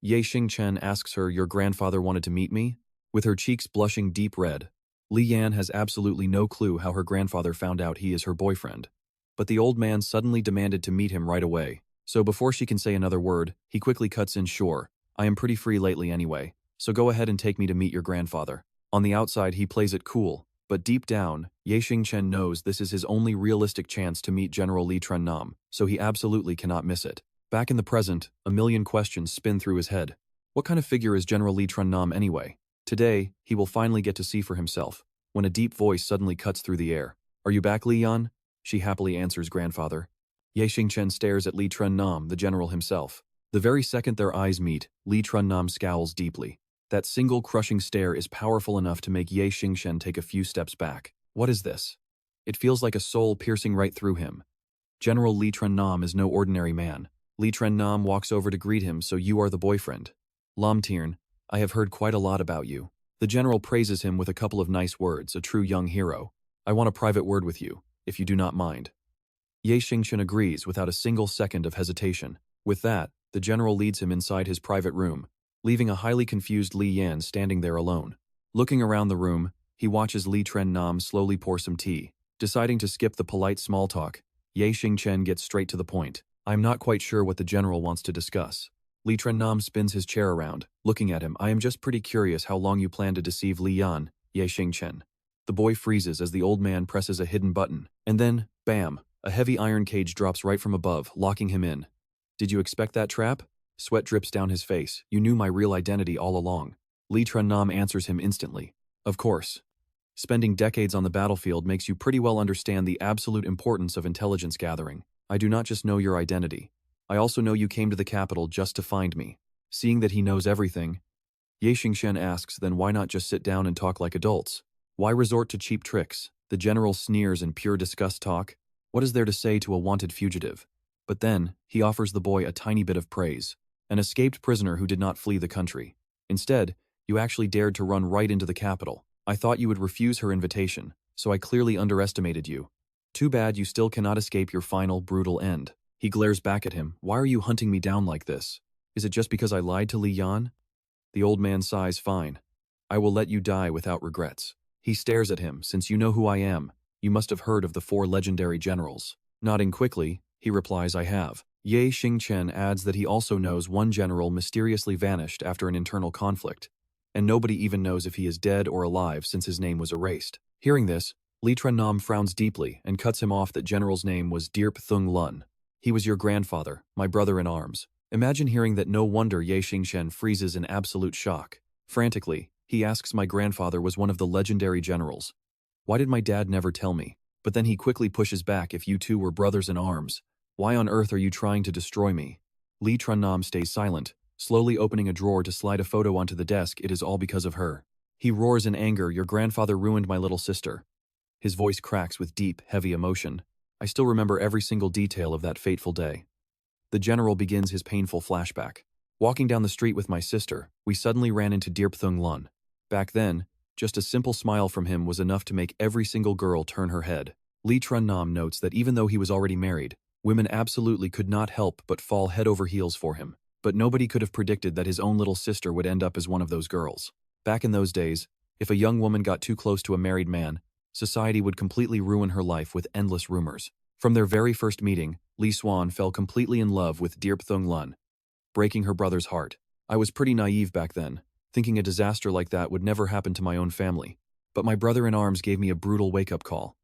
[SPEAKER 1] Ye Xingchen asks her, "Your grandfather wanted to meet me?" With her cheeks blushing deep red, Li Yan has absolutely no clue how her grandfather found out he is her boyfriend. But the old man suddenly demanded to meet him right away. So before she can say another word, he quickly cuts in, "Sure, I am pretty free lately anyway, so go ahead and take me to meet your grandfather." On the outside he plays it cool, but deep down, Ye Xingchen knows this is his only realistic chance to meet General Li Trennam, so he absolutely cannot miss it. Back in the present, a million questions spin through his head. What kind of figure is General Li Trennam anyway? Today, he will finally get to see for himself, when a deep voice suddenly cuts through the air. "Are you back, Li Yan?" She happily answers, "Grandfather." Ye Xingchen stares at Li Trennam, the general himself. The very second their eyes meet, Li Trennam scowls deeply. That single crushing stare is powerful enough to make Ye Xingchen take a few steps back. What is this? It feels like a soul piercing right through him. General Li Trennam is no ordinary man. Li Trennam walks over to greet him. "So you are the boyfriend. Lam Tiern, I have heard quite a lot about you." The general praises him with a couple of nice words, a true young hero. "I want a private word with you, if you do not mind." Ye Xingchen agrees without a single second of hesitation. With that, the general leads him inside his private room, leaving a highly confused Li Yan standing there alone. Looking around the room, he watches Li Trennam slowly pour some tea. Deciding to skip the polite small talk, Ye Xingchen gets straight to the point. "I'm not quite sure what the general wants to discuss." Li Trennam spins his chair around, looking at him. "I am just pretty curious how long you plan to deceive Li Yan, Ye Xingchen." The boy freezes as the old man presses a hidden button, and then, bam, a heavy iron cage drops right from above, locking him in. "Did you expect that trap?" Sweat drips down his face. "You knew my real identity all along." Li Trennam answers him instantly. "Of course. Spending decades on the battlefield makes you pretty well understand the absolute importance of intelligence gathering. I do not just know your identity. I also know you came to the capital just to find me." Seeing that he knows everything, Ye Xingchen asks, "Then why not just sit down and talk like adults? Why resort to cheap tricks?" The general sneers in pure disgust. "Talk? What is there to say to a wanted fugitive?" But then, he offers the boy a tiny bit of praise. "An escaped prisoner who did not flee the country. Instead, you actually dared to run right into the capital. I thought you would refuse her invitation, so I clearly underestimated you. Too bad you still cannot escape your final, brutal end." He glares back at him. "Why are you hunting me down like this? Is it just because I lied to Li Yan?" The old man sighs. "Fine. I will let you die without regrets." He stares at him. "Since you know who I am, you must have heard of the 4 legendary generals." Nodding quickly, he replies, "I have." Ye Xingchen adds that he also knows one general mysteriously vanished after an internal conflict, and nobody even knows if he is dead or alive since his name was erased. Hearing this, Li Trennam frowns deeply and cuts him off that general's name was Dirp Thung Lun. He was your grandfather, my brother in arms. Imagine hearing that. No wonder Ye Xingchen freezes in absolute shock. Frantically, he asks my grandfather was one of the legendary generals. Why did my dad never tell me? But then he quickly pushes back. If you two were brothers in arms, why on earth are you trying to destroy me? Li Trennam stays silent, slowly opening a drawer to slide a photo onto the desk. It is all because of her. He roars in anger, your grandfather ruined my little sister. His voice cracks with deep, heavy emotion. I still remember every single detail of that fateful day. The general begins his painful flashback. Walking down the street with my sister, we suddenly ran into Dirp Thung Lun. Back then, just a simple smile from him was enough to make every single girl turn her head. Li Trennam notes that even though he was already married, women absolutely could not help but fall head over heels for him. But nobody could have predicted that his own little sister would end up as one of those girls. Back in those days, if a young woman got too close to a married man, society would completely ruin her life with endless rumors. From their very first meeting, Li Xuan fell completely in love with Dirp Thung Lun, breaking her brother's heart. I was pretty naive back then, thinking a disaster like that would never happen to my own family. But my brother in arms gave me a brutal wake-up call.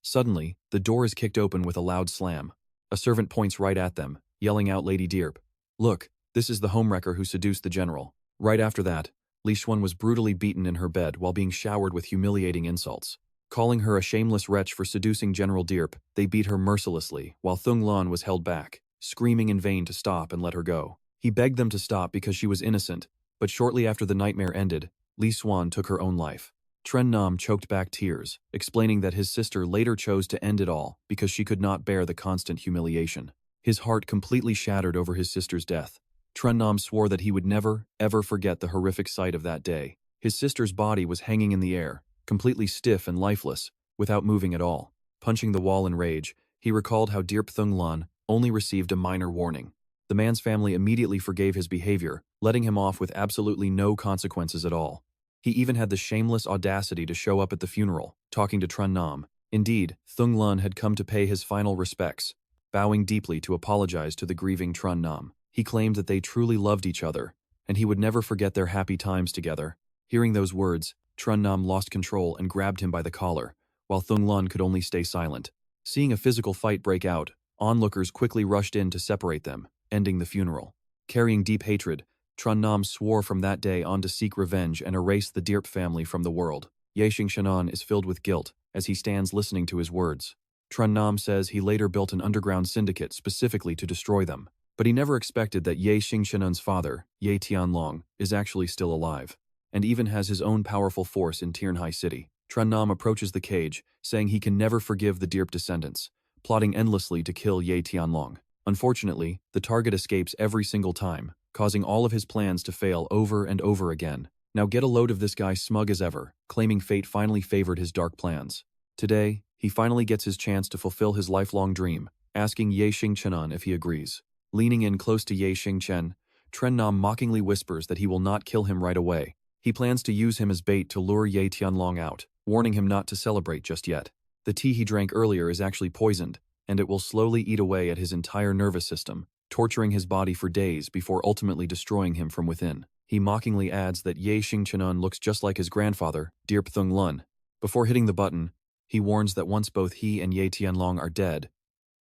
[SPEAKER 1] Suddenly, the door is kicked open with a loud slam. A servant points right at them, yelling out, Lady Dirp, look, this is the homewrecker who seduced the general. Right after that, Li Xuan was brutally beaten in her bed while being showered with humiliating insults. Calling her a shameless wretch for seducing General Dirp, they beat her mercilessly, while Thung Lun was held back, screaming in vain to stop and let her go. He begged them to stop because she was innocent, but shortly after the nightmare ended, Li Xuan took her own life. Trennam choked back tears, explaining that his sister later chose to end it all because she could not bear the constant humiliation. His heart completely shattered over his sister's death. Trennam swore that he would never, ever forget the horrific sight of that day. His sister's body was hanging in the air, completely stiff and lifeless, without moving at all. Punching the wall in rage, he recalled how Dirp Thung Lun only received a minor warning. The man's family immediately forgave his behavior, letting him off with absolutely no consequences at all. He even had the shameless audacity to show up at the funeral, talking to Trennam. Indeed, Thung Lun had come to pay his final respects, bowing deeply to apologize to the grieving Trennam. He claimed that they truly loved each other, and he would never forget their happy times together. Hearing those words, Trennam lost control and grabbed him by the collar, while Thung Lun could only stay silent. Seeing a physical fight break out, onlookers quickly rushed in to separate them, ending the funeral. Carrying deep hatred, Trennam swore from that day on to seek revenge and erase the Dirp family from the world. Ye Xingchen is filled with guilt as he stands listening to his words. Trennam says he later built an underground syndicate specifically to destroy them, but he never expected that Ye Xingchen's father, Ye Tianlong, is actually still alive, and even has his own powerful force in Jinghai City. Trennam approaches the cage, saying he can never forgive the Dirp descendants, plotting endlessly to kill Ye Tianlong. Unfortunately, the target escapes every single time, causing all of his plans to fail over and over again. Now get a load of this guy, smug as ever, claiming fate finally favored his dark plans. Today, he finally gets his chance to fulfill his lifelong dream, asking Ye Xingchen if he agrees. Leaning in close to Ye Xingchen, Trennam mockingly whispers that he will not kill him right away. He plans to use him as bait to lure Ye Tianlong out, warning him not to celebrate just yet. The tea he drank earlier is actually poisoned, and it will slowly eat away at his entire nervous system, torturing his body for days before ultimately destroying him from within. He mockingly adds that Ye Xingchen looks just like his grandfather, Dirp Thung Lun. Before hitting the button, he warns that once both he and Ye Tianlong are dead,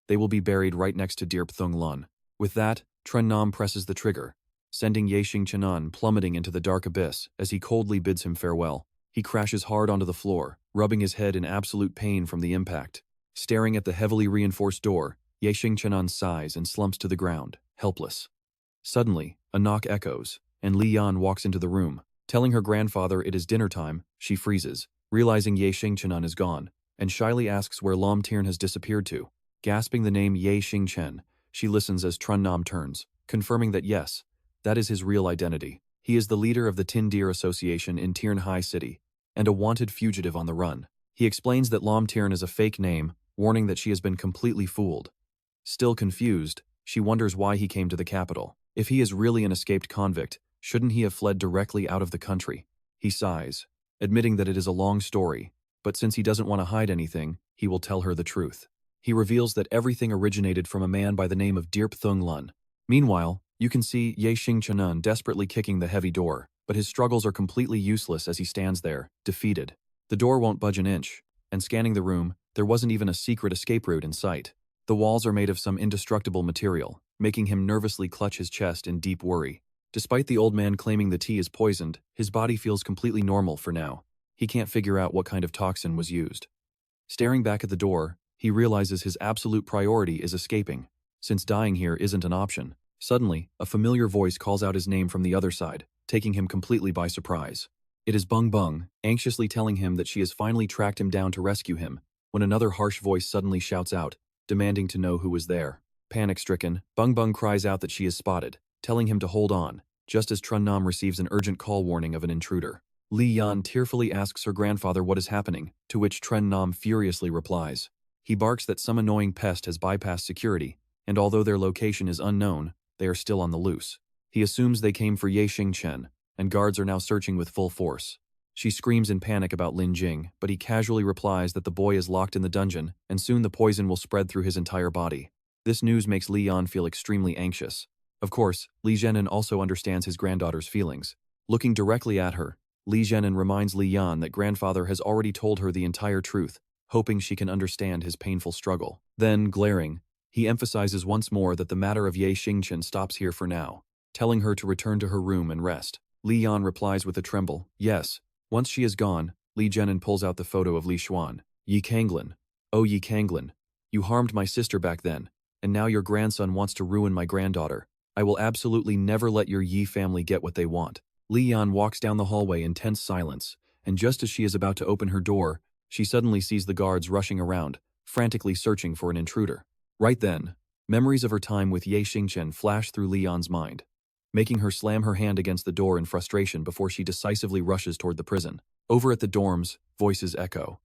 [SPEAKER 1] they will be buried right next to Dirp Thung Lun. With that, Trennam presses the trigger, sending Ye Xingchen plummeting into the dark abyss as he coldly bids him farewell. He crashes hard onto the floor, rubbing his head in absolute pain from the impact. Staring at the heavily reinforced door, Ye Xingchen sighs and slumps to the ground, helpless. Suddenly, a knock echoes, and Li Yan walks into the room. Telling her grandfather it is dinner time, she freezes, realizing Ye Xingchen is gone, and shyly asks where Lam Tiern has disappeared to. Gasping the name Ye Xingchen, she listens as Trennam turns, confirming that yes, that is his real identity. He is the leader of the Tin Deer Association in Jinghai City, and a wanted fugitive on the run. He explains that Lam Tiern is a fake name, warning that she has been completely fooled. Still confused, she wonders why he came to the capital. If he is really an escaped convict, shouldn't he have fled directly out of the country? He sighs, admitting that it is a long story, but since he doesn't want to hide anything, he will tell her the truth. He reveals that everything originated from a man by the name of Dirp Thung Lun. Meanwhile, you can see Ye Xingchen desperately kicking the heavy door, but his struggles are completely useless as he stands there, defeated. The door won't budge an inch, and scanning the room, there wasn't even a secret escape route in sight. The walls are made of some indestructible material, making him nervously clutch his chest in deep worry. Despite the old man claiming the tea is poisoned, his body feels completely normal for now. He can't figure out what kind of toxin was used. Staring back at the door, he realizes his absolute priority is escaping, since dying here isn't an option. Suddenly, a familiar voice calls out his name from the other side, taking him completely by surprise. It is Bung Bung, anxiously telling him that she has finally tracked him down to rescue him, when another harsh voice suddenly shouts out, demanding to know who was there. Panic-stricken, Bung Bung cries out that she is spotted, telling him to hold on, just as Trun Nam receives an urgent call warning of an intruder. Li Yan tearfully asks her grandfather what is happening, to which Trun Nam furiously replies. He barks that some annoying pest has bypassed security, and although their location is unknown, they are still on the loose. He assumes they came for Ye Xingchen, and guards are now searching with full force. She screams in panic about Lin Jing, but he casually replies that the boy is locked in the dungeon, and soon the poison will spread through his entire body. This news makes Li Yan feel extremely anxious. Of course, Li Zhenan also understands his granddaughter's feelings. Looking directly at her, Li Zhenan reminds Li Yan that grandfather has already told her the entire truth, hoping she can understand his painful struggle. Then, glaring, he emphasizes once more that the matter of Ye Xingchen stops here for now, telling her to return to her room and rest. Li Yan replies with a tremble, yes. Once she is gone, Li Zhenan pulls out the photo of Li Xuan. Yi Kanglin. Oh Yi Kanglin. You harmed my sister back then, and now your grandson wants to ruin my granddaughter. I will absolutely never let your Yi family get what they want. Li Yan walks down the hallway in tense silence, and just as she is about to open her door, she suddenly sees the guards rushing around, frantically searching for an intruder. Right then, memories of her time with Ye Xingchen flash through Li Yan's mind, making her slam her hand against the door in frustration before she decisively rushes toward the prison. Over at the dorms, voices echo.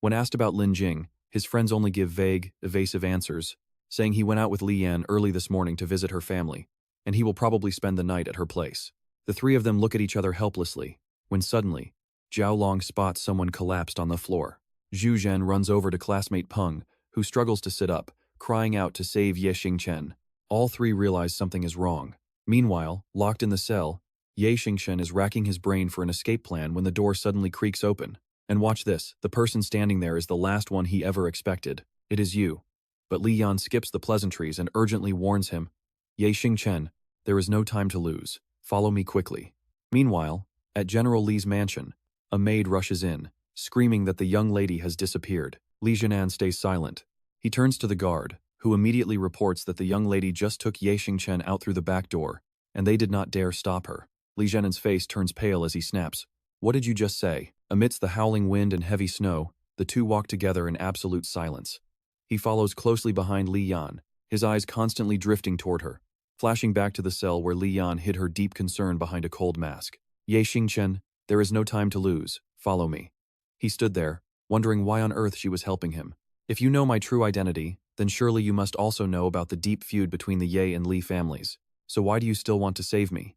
[SPEAKER 1] When asked about Lin Jing, his friends only give vague, evasive answers, saying he went out with Li Yan early this morning to visit her family, and he will probably spend the night at her place. The three of them look at each other helplessly, when suddenly, Zhao Long spots someone collapsed on the floor. Zhu Zhen runs over to classmate Peng, who struggles to sit up, crying out to save Ye Xingchen. All three realize something is wrong. Meanwhile, locked in the cell, Ye Xingchen is racking his brain for an escape plan when the door suddenly creaks open. And watch this, the person standing there is the last one he ever expected. It is you. But Li Yan skips the pleasantries and urgently warns him, Ye Xingchen, there is no time to lose. Follow me quickly. Meanwhile, at General Li's mansion, a maid rushes in, screaming that the young lady has disappeared. Li Zhenan stays silent. He turns to the guard, who immediately reports that the young lady just took Ye Xingchen out through the back door, and they did not dare stop her. Li Zhenan's face turns pale as he snaps, what did you just say? Amidst the howling wind and heavy snow, the two walk together in absolute silence. He follows closely behind Li Yan, his eyes constantly drifting toward her, flashing back to the cell where Li Yan hid her deep concern behind a cold mask. Ye Xingchen, there is no time to lose. Follow me. He stood there, wondering why on earth she was helping him. If you know my true identity, then surely you must also know about the deep feud between the Ye and Li families. So why do you still want to save me?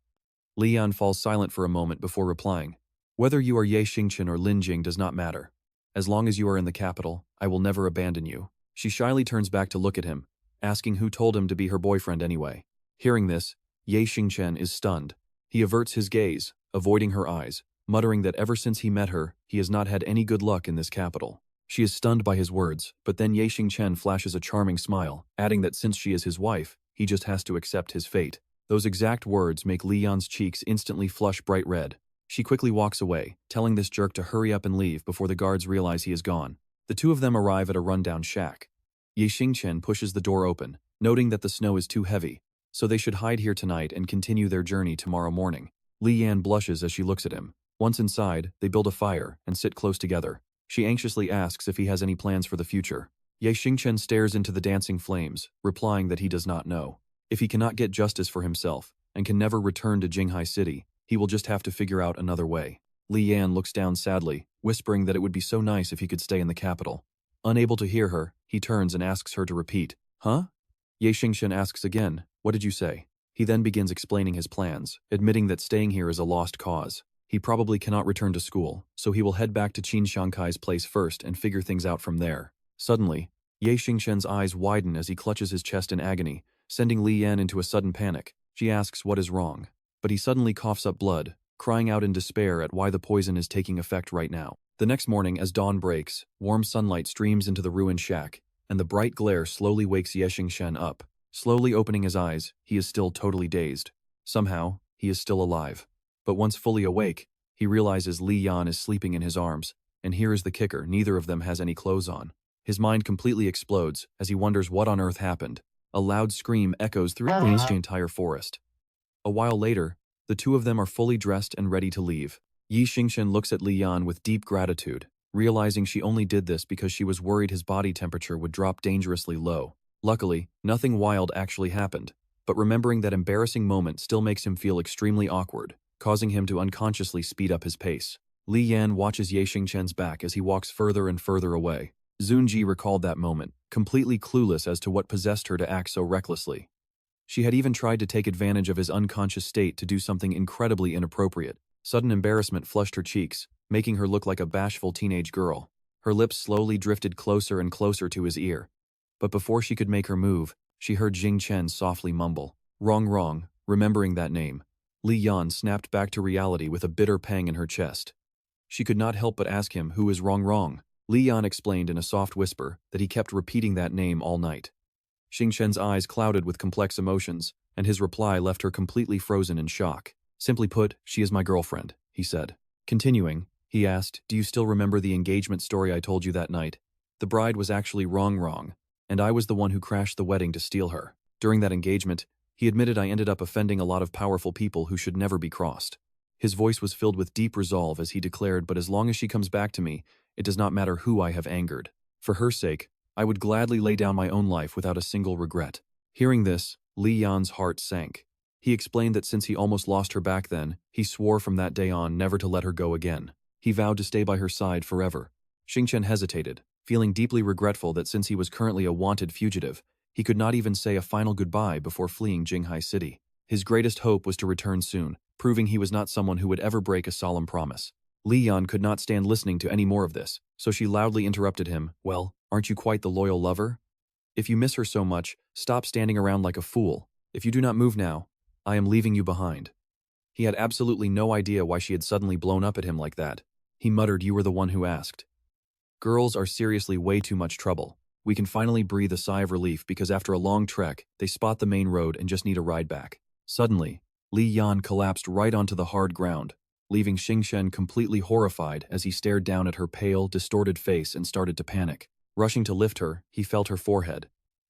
[SPEAKER 1] Li Yan falls silent for a moment before replying. Whether you are Ye Xingchen or Lin Jing does not matter. As long as you are in the capital, I will never abandon you. She shyly turns back to look at him, asking who told him to be her boyfriend anyway. Hearing this, Ye Xingchen is stunned. He averts his gaze, avoiding her eyes, muttering that ever since he met her, he has not had any good luck in this capital. She is stunned by his words, but then Ye Xingchen flashes a charming smile, adding that since she is his wife, he just has to accept his fate. Those exact words make Li Yan's cheeks instantly flush bright red. She quickly walks away, telling this jerk to hurry up and leave before the guards realize he is gone. The two of them arrive at a rundown shack. Ye Xingchen pushes the door open, noting that the snow is too heavy, so they should hide here tonight and continue their journey tomorrow morning. Li Yan blushes as she looks at him. Once inside, they build a fire and sit close together. She anxiously asks if he has any plans for the future. Ye Xingchen stares into the dancing flames, replying that he does not know. If he cannot get justice for himself, and can never return to Jinghai City, he will just have to figure out another way. Li Yan looks down sadly, whispering that it would be so nice if he could stay in the capital. Unable to hear her, he turns and asks her to repeat. Huh? Ye Xingchen asks again, what did you say? He then begins explaining his plans, admitting that staying here is a lost cause. He probably cannot return to school, so he will head back to Qin Xiangkai's place first and figure things out from there. Suddenly, Ye Xingchen's eyes widen as he clutches his chest in agony, sending Li Yan into a sudden panic. She asks what is wrong, but he suddenly coughs up blood, crying out in despair at why the poison is taking effect right now. The next morning, as dawn breaks, warm sunlight streams into the ruined shack, and the bright glare slowly wakes Xingchen up. Slowly opening his eyes, he is still totally dazed. Somehow, he is still alive. But once fully awake, he realizes Li Yan is sleeping in his arms, and here is the kicker, neither of them has any clothes on. His mind completely explodes as he wonders what on earth happened. A loud scream echoes through the entire forest. A while later, the two of them are fully dressed and ready to leave. Xingchen looks at Li Yan with deep gratitude, realizing she only did this because she was worried his body temperature would drop dangerously low. Luckily, nothing wild actually happened, but remembering that embarrassing moment still makes him feel extremely awkward, causing him to unconsciously speed up his pace. Li Yan watches Xingchen's back as he walks further and further away. Zunji recalled that moment, completely clueless as to what possessed her to act so recklessly. She had even tried to take advantage of his unconscious state to do something incredibly inappropriate. Sudden embarrassment flushed her cheeks, making her look like a bashful teenage girl. Her lips slowly drifted closer and closer to his ear. But before she could make her move, she heard Xingchen softly mumble, "Wrong, wrong," remembering that name. Li Yan snapped back to reality with a bitter pang in her chest. She could not help but ask him who is wrong. Li Yan explained in a soft whisper that he kept repeating that name all night. Xingchen's eyes clouded with complex emotions, and his reply left her completely frozen in shock. "Simply put, she is my girlfriend," he said. Continuing, he asked, "Do you still remember the engagement story I told you that night? The bride was actually wrong, and I was the one who crashed the wedding to steal her. During that engagement, he admitted I ended up offending a lot of powerful people who should never be crossed." His voice was filled with deep resolve as he declared, "But as long as she comes back to me, it does not matter who I have angered. For her sake, I would gladly lay down my own life without a single regret." Hearing this, Li Yan's heart sank. He explained that since he almost lost her back then, he swore from that day on never to let her go again. He vowed to stay by her side forever. Xingchen hesitated, feeling deeply regretful that since he was currently a wanted fugitive, he could not even say a final goodbye before fleeing Jinghai City. His greatest hope was to return soon, proving he was not someone who would ever break a solemn promise. Li Yan could not stand listening to any more of this, so she loudly interrupted him, "Well, aren't you quite the loyal lover? If you miss her so much, stop standing around like a fool. If you do not move now, I am leaving you behind." He had absolutely no idea why she had suddenly blown up at him like that. He muttered, "You were the one who asked." Girls are seriously way too much trouble. We can finally breathe a sigh of relief because after a long trek, they spot the main road and just need a ride back. Suddenly, Li Yan collapsed right onto the hard ground, leaving Xingchen completely horrified as he stared down at her pale, distorted face and started to panic. Rushing to lift her, he felt her forehead.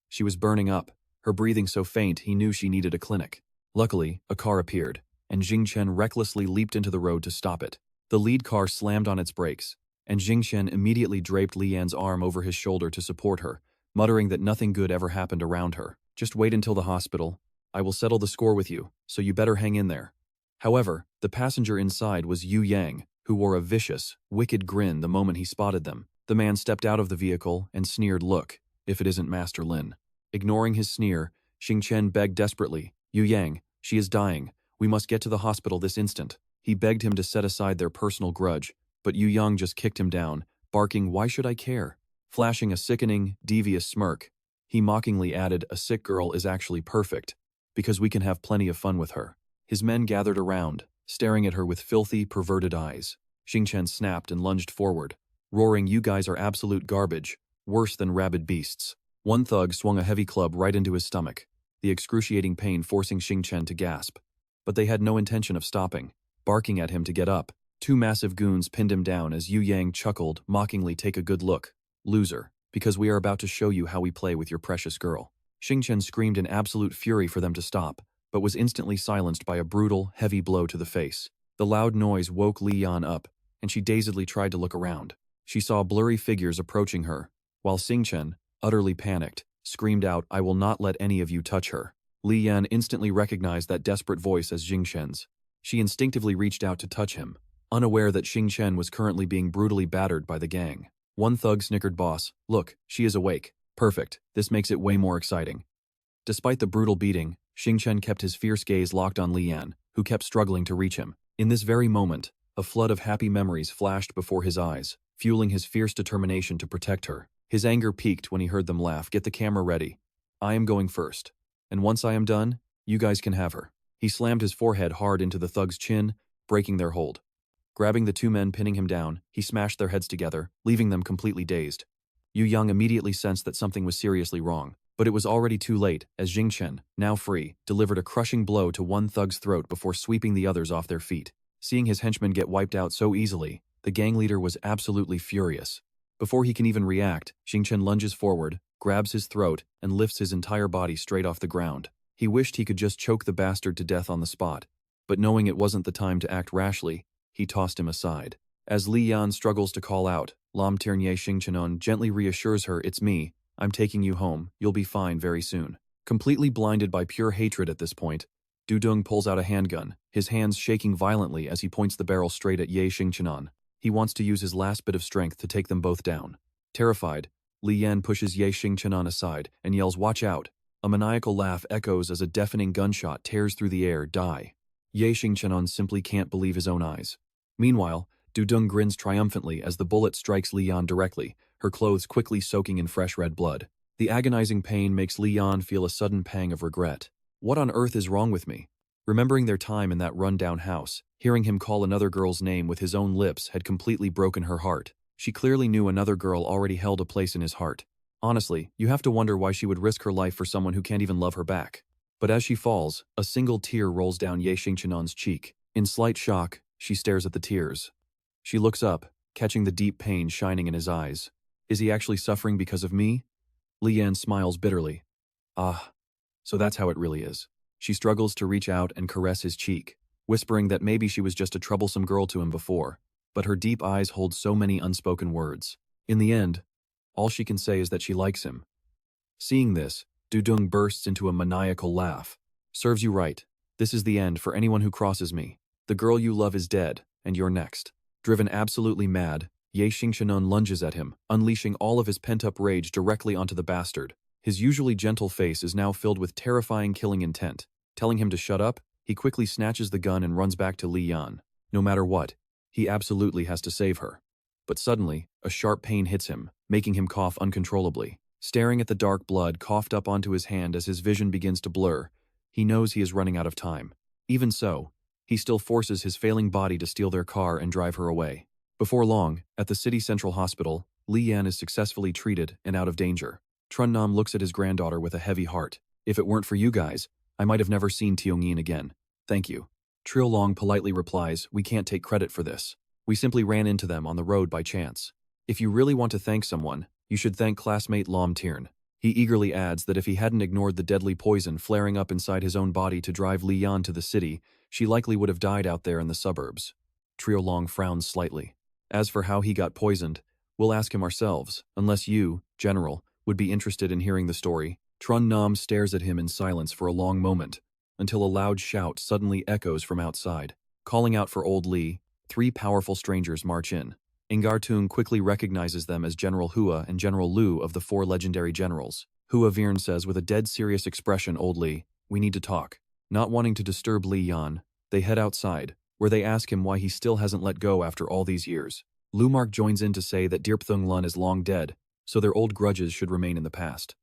[SPEAKER 1] She was burning up, her breathing so faint he knew she needed a clinic. Luckily, a car appeared, and Xingchen recklessly leaped into the road to stop it. The lead car slammed on its brakes, and Xingchen immediately draped Li Yan's arm over his shoulder to support her, muttering that nothing good ever happened around her. "Just wait until the hospital. I will settle the score with you, so you better hang in there." However, the passenger inside was Yu Yang, who wore a vicious, wicked grin the moment he spotted them. The man stepped out of the vehicle and sneered, "Look, if it isn't Master Lin." Ignoring his sneer, Xingchen begged desperately, "Yu Yang, she is dying. We must get to the hospital this instant." He begged him to set aside their personal grudge, but Yu Yang just kicked him down, barking, "Why should I care?" Flashing a sickening, devious smirk, he mockingly added, "A sick girl is actually perfect, because we can have plenty of fun with her." His men gathered around, staring at her with filthy, perverted eyes. Xingchen snapped and lunged forward, roaring, "You guys are absolute garbage, worse than rabid beasts." One thug swung a heavy club right into his stomach, the excruciating pain forcing Xingchen to gasp. But they had no intention of stopping. Barking at him to get up, two massive goons pinned him down as Yu Yang chuckled, mockingly, "Take a good look, loser, because we are about to show you how we play with your precious girl." Xingchen screamed in absolute fury for them to stop, but was instantly silenced by a brutal, heavy blow to the face. The loud noise woke Li Yan up, and she dazedly tried to look around. She saw blurry figures approaching her, while Xingchen, utterly panicked, screamed out, "I will not let any of you touch her." Li Yan instantly recognized that desperate voice as Xingchen's. She instinctively reached out to touch him, unaware that Xingchen was currently being brutally battered by the gang. One thug snickered, "Boss, look, she is awake. Perfect, this makes it way more exciting." Despite the brutal beating, Xingchen kept his fierce gaze locked on Li Yan, who kept struggling to reach him. In this very moment, a flood of happy memories flashed before his eyes, fueling his fierce determination to protect her. His anger peaked when he heard them laugh. "Get the camera ready. I am going first. And once I am done, you guys can have her." He slammed his forehead hard into the thug's chin, breaking their hold. Grabbing the two men pinning him down, he smashed their heads together, leaving them completely dazed. Yunlong immediately sensed that something was seriously wrong, but it was already too late as Xingchen, now free, delivered a crushing blow to one thug's throat before sweeping the others off their feet. Seeing his henchmen get wiped out so easily, the gang leader was absolutely furious. Before he can even react, Xingchen lunges forward, grabs his throat, and lifts his entire body straight off the ground. He wished he could just choke the bastard to death on the spot, but knowing it wasn't the time to act rashly, he tossed him aside. As Li Yan struggles to call out, Lam Tiernye Xingchenon gently reassures her, "It's me, I'm taking you home, you'll be fine very soon." Completely blinded by pure hatred at this point, Dudung pulls out a handgun, his hands shaking violently as he points the barrel straight at Ye Xingchenon. He wants to use his last bit of strength to take them both down. Terrified, Li Yan pushes Ye Xingchenon aside and yells, "Watch out!" A maniacal laugh echoes as a deafening gunshot tears through the air, "Die." Ye Xingchenon simply can't believe his own eyes. Meanwhile, Dudung grins triumphantly as the bullet strikes Li Yan directly, her clothes quickly soaking in fresh red blood. The agonizing pain makes Li Yan feel a sudden pang of regret. What on earth is wrong with me? Remembering their time in that run-down house, hearing him call another girl's name with his own lips had completely broken her heart. She clearly knew another girl already held a place in his heart. Honestly, you have to wonder why she would risk her life for someone who can't even love her back. But as she falls, a single tear rolls down Ye Xingchenon's cheek. In slight shock, she stares at the tears. She looks up, catching the deep pain shining in his eyes. Is he actually suffering because of me? Li Yan smiles bitterly. Ah, so that's how it really is. She struggles to reach out and caress his cheek, whispering that maybe she was just a troublesome girl to him before, but her deep eyes hold so many unspoken words. In the end, all she can say is that she likes him. Seeing this, Dudung bursts into a maniacal laugh. Serves you right. This is the end for anyone who crosses me. The girl you love is dead, and you're next. Driven absolutely mad, Ye Xingchenon lunges at him, unleashing all of his pent-up rage directly onto the bastard. His usually gentle face is now filled with terrifying killing intent. Telling him to shut up, he quickly snatches the gun and runs back to Li Yan. No matter what, he absolutely has to save her. But suddenly, a sharp pain hits him, making him cough uncontrollably. Staring at the dark blood coughed up onto his hand as his vision begins to blur, he knows he is running out of time. Even so, he still forces his failing body to steal their car and drive her away. Before long, at the city central hospital, Li Yan is successfully treated and out of danger. Trun Nam looks at his granddaughter with a heavy heart. If it weren't for you guys, I might have never seen Tiongyin again. Thank you. Trill Long politely replies, "We can't take credit for this. We simply ran into them on the road by chance. If you really want to thank someone, you should thank classmate Lam Tiern." He eagerly adds that if he hadn't ignored the deadly poison flaring up inside his own body to drive Li Yan to the city, she likely would have died out there in the suburbs. Trill Long frowns slightly. As for how he got poisoned, we'll ask him ourselves, unless you, General, would be interested in hearing the story. Trun Nam stares at him in silence for a long moment, until a loud shout suddenly echoes from outside. Calling out for Old Li, three powerful strangers march in. Ngartung quickly recognizes them as General Hua and General Lu of the four legendary generals. Hua Viren says with a dead serious expression, "Old Li, we need to talk." Not wanting to disturb Li Yan, they head outside, where they ask him why he still hasn't let go after all these years. Lu Mark joins in to say that Dirpthung Lun is long dead, so their old grudges should remain in the past.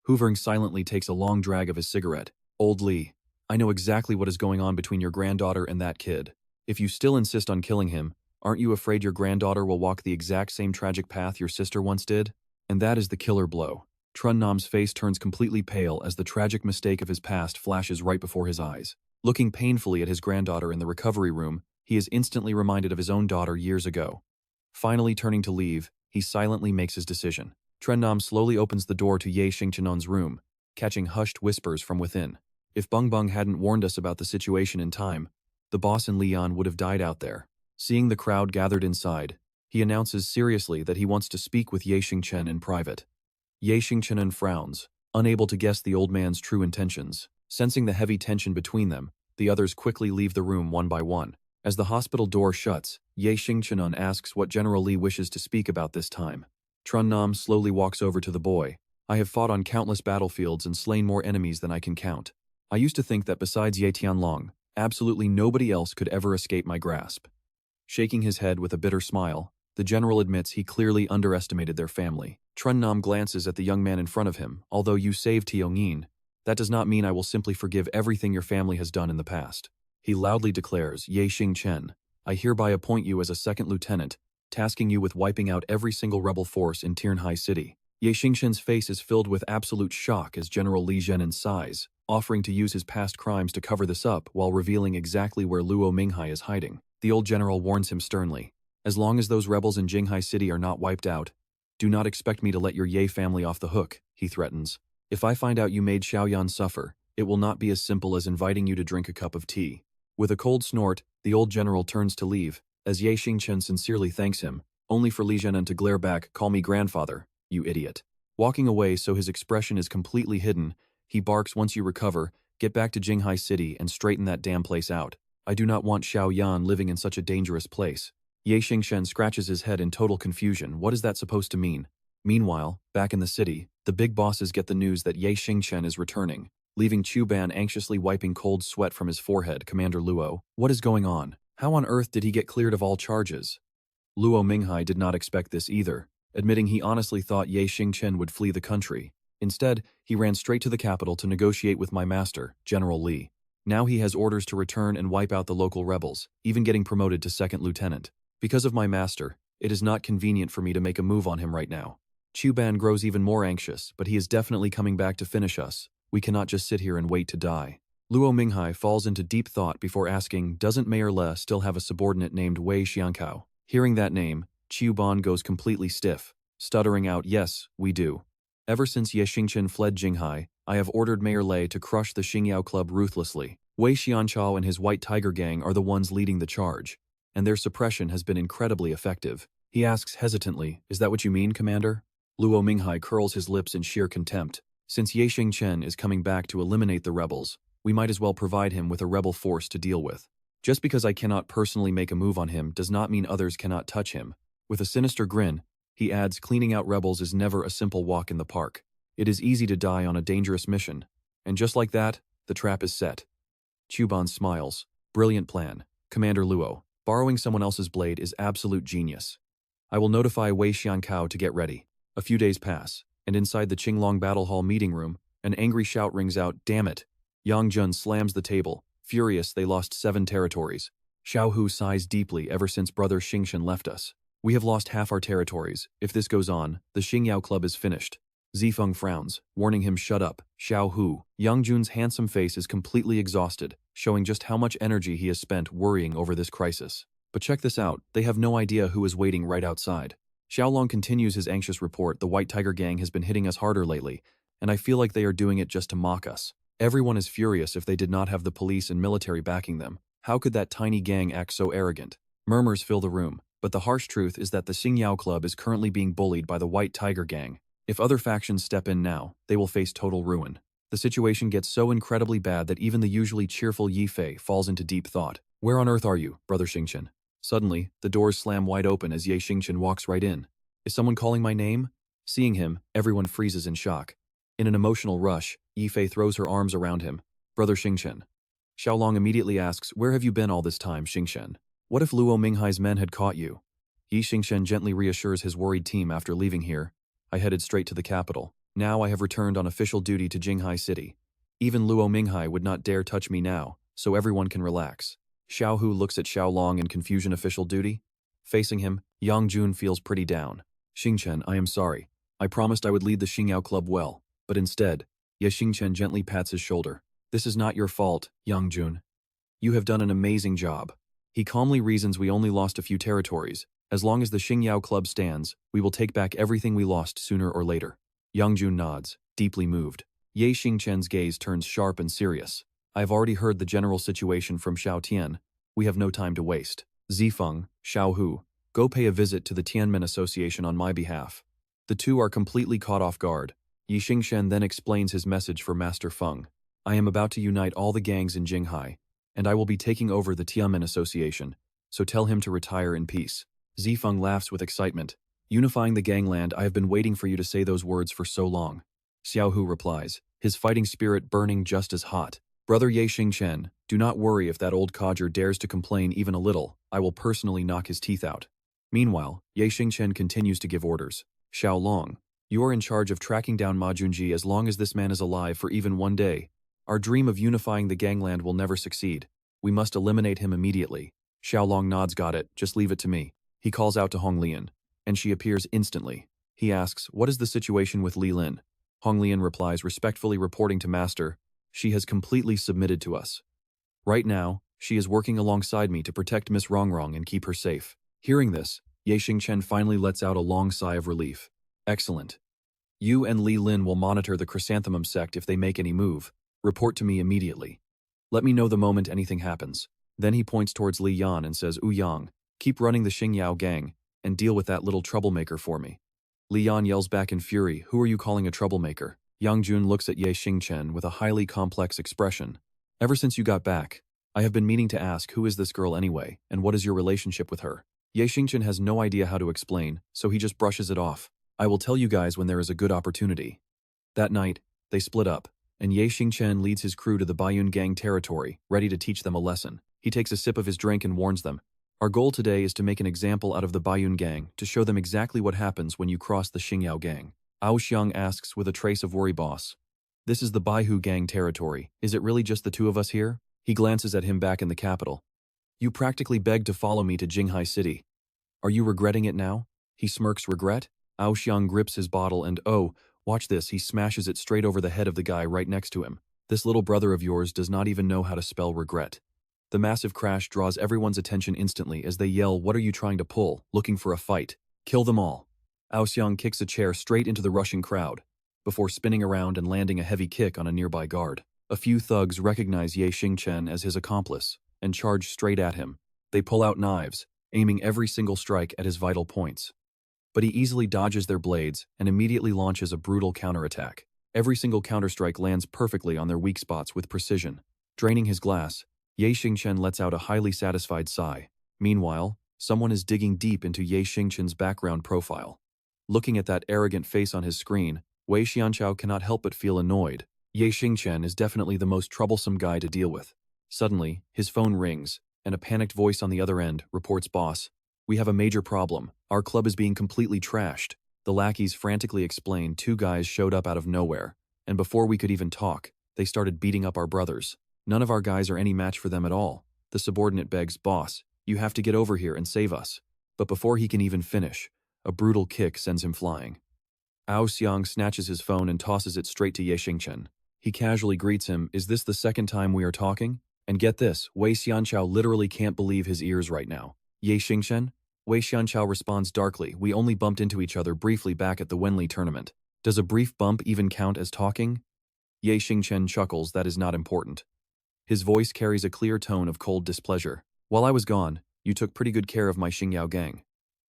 [SPEAKER 1] Hoovering silently takes a long drag of his cigarette. "Old Li, I know exactly what is going on between your granddaughter and that kid. If you still insist on killing him, aren't you afraid your granddaughter will walk the exact same tragic path your sister once did? And that is the killer blow." Trun Nam's face turns completely pale as the tragic mistake of his past flashes right before his eyes. Looking painfully at his granddaughter in the recovery room, he is instantly reminded of his own daughter years ago. Finally turning to leave, he silently makes his decision. Trun Nam slowly opens the door to Ye Xingchenon's room, catching hushed whispers from within. If Bung Bung hadn't warned us about the situation in time, the boss and Li Yan would have died out there. Seeing the crowd gathered inside, he announces seriously that he wants to speak with Ye Xingchen in private. Ye Xingchen frowns, unable to guess the old man's true intentions. Sensing the heavy tension between them, the others quickly leave the room one by one. As the hospital door shuts, Ye Xingchen asks what General Li wishes to speak about this time. Trun Nam slowly walks over to the boy. "I have fought on countless battlefields and slain more enemies than I can count. I used to think that besides Ye Tianlong, absolutely nobody else could ever escape my grasp." Shaking his head with a bitter smile, the general admits he clearly underestimated their family. Trun Nam glances at the young man in front of him. "Although you saved Tiongyin, that does not mean I will simply forgive everything your family has done in the past." He loudly declares, Ye Xingchen, I hereby appoint you as a second lieutenant, tasking you with wiping out every single rebel force in Jinghai City. Ye Xingchen's face is filled with absolute shock as General Li Zhenan sighs, offering to use his past crimes to cover this up while revealing exactly where Luo Minghai is hiding. The old general warns him sternly, as long as those rebels in Jinghai City are not wiped out, do not expect me to let your Ye family off the hook, he threatens. If I find out you made Xiaoyan suffer, it will not be as simple as inviting you to drink a cup of tea. With a cold snort, the old general turns to leave, as Ye Xingchen sincerely thanks him, only for Li Zhenan to glare back, call me grandfather, you idiot. Walking away so his expression is completely hidden, he barks, once you recover, get back to Jinghai City and straighten that damn place out. I do not want Xiaoyan living in such a dangerous place. Ye Xingchen scratches his head in total confusion. What is that supposed to mean? Meanwhile, back in the city, the big bosses get the news that Ye Xingchen is returning, leaving Chu Ban anxiously wiping cold sweat from his forehead. Commander Luo, what is going on? How on earth did he get cleared of all charges? Luo Minghai did not expect this either, admitting he honestly thought Ye Xingchen would flee the country. Instead, he ran straight to the capital to negotiate with my master, General Li. Now he has orders to return and wipe out the local rebels, even getting promoted to second lieutenant. Because of my master, it is not convenient for me to make a move on him right now. Chu Ban grows even more anxious, but he is definitely coming back to finish us. We cannot just sit here and wait to die. Luo Minghai falls into deep thought before asking, doesn't Mayor Le still have a subordinate named Wei Xiankao? Hearing that name, Chu Ban goes completely stiff, stuttering out, yes, we do. Ever since Ye Xingchen fled Jinghai, I have ordered Mayor Le to crush the Xingyao Club ruthlessly. Wei Xianchao and his White Tiger Gang are the ones leading the charge, and their suppression has been incredibly effective. He asks hesitantly, is that what you mean, Commander? Luo Minghai curls his lips in sheer contempt. Since Ye Xingchen is coming back to eliminate the rebels, we might as well provide him with a rebel force to deal with. Just because I cannot personally make a move on him does not mean others cannot touch him. With a sinister grin, he adds, cleaning out rebels is never a simple walk in the park. It is easy to die on a dangerous mission. And just like that, the trap is set. Chu Ban smiles. Brilliant plan, Commander Luo. Borrowing someone else's blade is absolute genius. I will notify Wei Xiankao to get ready. A few days pass, and inside the Qinglong Battle Hall meeting room, an angry shout rings out, damn it. Yang Jun slams the table, furious they lost 7 territories. Xiao Hu sighs deeply ever since brother Xingchen left us. We have lost half our territories. If this goes on, the Xingyao Club is finished. Zifeng frowns, warning him shut up. Xiao Hu. Yang Jun's handsome face is completely exhausted, showing just how much energy he has spent worrying over this crisis. But check this out, they have no idea who is waiting right outside. Xiaolong continues his anxious report. The White Tiger Gang has been hitting us harder lately, and I feel like they are doing it just to mock us. Everyone is furious if they did not have the police and military backing them. How could that tiny gang act so arrogant? Murmurs fill the room, but the harsh truth is that the Xingyao Club is currently being bullied by the White Tiger Gang. If other factions step in now, they will face total ruin. The situation gets so incredibly bad that even the usually cheerful Yi Fei falls into deep thought. Where on earth are you, brother Xingchen? Suddenly, the doors slam wide open as Ye Xingchen walks right in. Is someone calling my name? Seeing him, everyone freezes in shock. In an emotional rush, Yi Fei throws her arms around him. Brother Xingchen. Xiaolong immediately asks, where have you been all this time, Xingchen? What if Luo Minghai's men had caught you? Yi Xingchen gently reassures his worried team after leaving here. I headed straight to the capital. Now I have returned on official duty to Jinghai City. Even Luo Minghai would not dare touch me now, so everyone can relax. Xiao Hu looks at Xiaolong in confusion. Official duty? Facing him, Yang Jun feels pretty down. Xingchen, I am sorry. I promised I would lead the Xingyao Club well, but instead, Ye Xingchen gently pats his shoulder. This is not your fault, Yang Jun. You have done an amazing job. He calmly reasons we only lost a few territories. As long as the Xingyao Club stands, we will take back everything we lost sooner or later. Yang Jun nods, deeply moved. Ye Xingchen's gaze turns sharp and serious. I have already heard the general situation from Xiao Tian. We have no time to waste. Zifeng, Xiao Hu, go pay a visit to the Tianmen Association on my behalf. The two are completely caught off guard. Yi Xingchen then explains his message for Master Feng. I am about to unite all the gangs in Jinghai, and I will be taking over the Tianmen Association, so tell him to retire in peace. Zifeng laughs with excitement. Unifying the gangland, I have been waiting for you to say those words for so long. Xiao Hu replies, his fighting spirit burning just as hot. Brother Ye Xingchen, do not worry if that old codger dares to complain even a little. I will personally knock his teeth out. Meanwhile, Ye Xingchen continues to give orders. Xiaolong, you are in charge of tracking down Ma Junji as long as this man is alive for even one day. Our dream of unifying the gangland will never succeed. We must eliminate him immediately. Xiaolong nods, got it, just leave it to me. He calls out to Hong Lian, and she appears instantly. He asks, what is the situation with Li Lin? Hong Lian replies, respectfully reporting to Master, she has completely submitted to us. Right now, she is working alongside me to protect Miss Rongrong and keep her safe. Hearing this, Ye Xingchen finally lets out a long sigh of relief. Excellent. You and Li Lin will monitor the Chrysanthemum sect if they make any move. Report to me immediately. Let me know the moment anything happens. Then he points towards Li Yan and says, Wu Yang, keep running the Xingyao gang and deal with that little troublemaker for me. Li Yan yells back in fury, who are you calling a troublemaker? Yang Jun looks at Ye Xingchen with a highly complex expression. Ever since you got back, I have been meaning to ask, who is this girl anyway, and what is your relationship with her? Ye Xingchen has no idea how to explain, so he just brushes it off. I will tell you guys when there is a good opportunity. That night, they split up, and Ye Xingchen leads his crew to the Baiyun gang territory, ready to teach them a lesson. He takes a sip of his drink and warns them. Our goal today is to make an example out of the Baiyun gang to show them exactly what happens when you cross the Xingyao gang. Ao Xiang asks with a trace of worry, boss. This is the Baihu gang territory. Is it really just the two of us here? He glances at him back in the capital. You practically begged to follow me to Jinghai City. Are you regretting it now? He smirks regret. Ao Xiang grips his bottle and watch this, he smashes it straight over the head of the guy right next to him. This little brother of yours does not even know how to spell regret. The massive crash draws everyone's attention instantly as they yell, what are you trying to pull? Looking for a fight. Kill them all. Ao Xiang kicks a chair straight into the rushing crowd, before spinning around and landing a heavy kick on a nearby guard. A few thugs recognize Ye Xingchen as his accomplice and charge straight at him. They pull out knives, aiming every single strike at his vital points. But he easily dodges their blades and immediately launches a brutal counterattack. Every single counterstrike lands perfectly on their weak spots with precision. Draining his glass, Ye Xingchen lets out a highly satisfied sigh. Meanwhile, someone is digging deep into Ye Xingchen's background profile. Looking at that arrogant face on his screen, Wei Xianchao cannot help but feel annoyed. Ye Xingchen is definitely the most troublesome guy to deal with. Suddenly, his phone rings, and a panicked voice on the other end reports, boss, we have a major problem. Our club is being completely trashed. The lackeys frantically explain 2 guys showed up out of nowhere, and before we could even talk, they started beating up our brothers. None of our guys are any match for them at all. The subordinate begs, boss, you have to get over here and save us. But before he can even finish, a brutal kick sends him flying. Ao Xiang snatches his phone and tosses it straight to Ye Xingchen. He casually greets him, is this the second time we are talking? And get this, Wei Xianchao literally can't believe his ears right now. Ye Xingchen? Wei Xianchao responds darkly, we only bumped into each other briefly back at the Wenli tournament. Does a brief bump even count as talking? Ye Xingchen chuckles, that is not important. His voice carries a clear tone of cold displeasure. While I was gone, you took pretty good care of my Xingyao gang.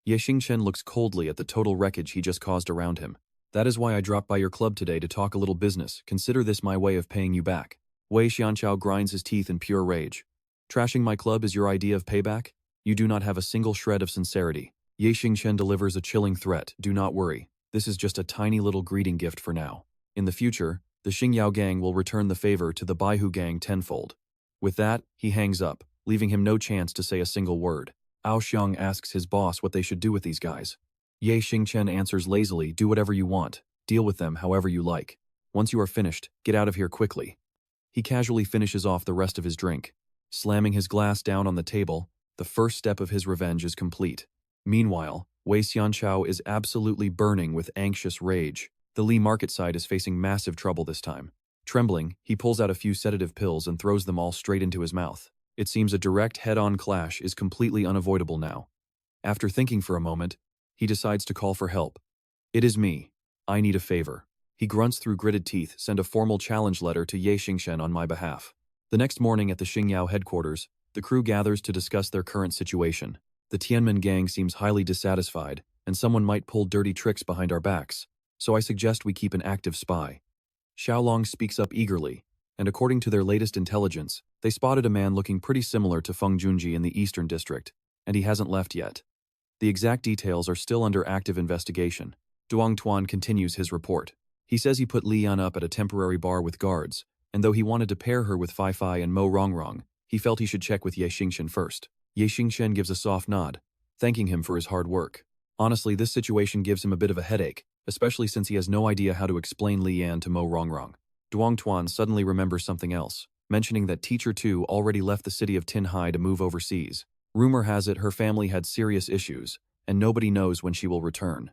[SPEAKER 1] Ye Xingchen looks coldly at the total wreckage he just caused around him. That is why I dropped by your club today to talk a little business. Consider this my way of paying you back. Wei Xianchao grinds his teeth in pure rage. Trashing my club is your idea of payback? You do not have a single shred of sincerity. Ye Xingchen delivers a chilling threat. Do not worry. This is just a tiny little greeting gift for now. In the future, the Xingyao gang will return the favor to the Baihu gang tenfold. With that, he hangs up, leaving him no chance to say a single word. Ao Xiang asks his boss what they should do with these guys. Ye Xingchen answers lazily, do whatever you want. Deal with them however you like. Once you are finished, get out of here quickly. He casually finishes off the rest of his drink. Slamming his glass down on the table, the first step of his revenge is complete. Meanwhile, Wei Xianchao is absolutely burning with anxious rage. The Li market side is facing massive trouble this time. Trembling, he pulls out a few sedative pills and throws them all straight into his mouth. It seems a direct head-on clash is completely unavoidable now. After thinking for a moment, he decides to call for help. It is me. I need a favor. He grunts through gritted teeth, send a formal challenge letter to Ye Xingchen on my behalf. The next morning at the Xingyao headquarters, the crew gathers to discuss their current situation. The Tianmen gang seems highly dissatisfied, and someone might pull dirty tricks behind our backs, so I suggest we keep an active spy. Xiaolong speaks up eagerly, and according to their latest intelligence, they spotted a man looking pretty similar to Feng Junji in the Eastern District, and he hasn't left yet. The exact details are still under active investigation. Duang Tuan continues his report. He says he put Li Yan up at a temporary bar with guards, and though he wanted to pair her with Fai Fai and Mo Rongrong, he felt he should check with Ye Xingchen first. Ye Xingchen gives a soft nod, thanking him for his hard work. Honestly, this situation gives him a bit of a headache, especially since he has no idea how to explain Li Yan to Mo Rongrong. Duang Tuan suddenly remembers something else. mentioning that Teacher 2 already left the city of Jinghai to move overseas. Rumor has it her family had serious issues, and nobody knows when she will return.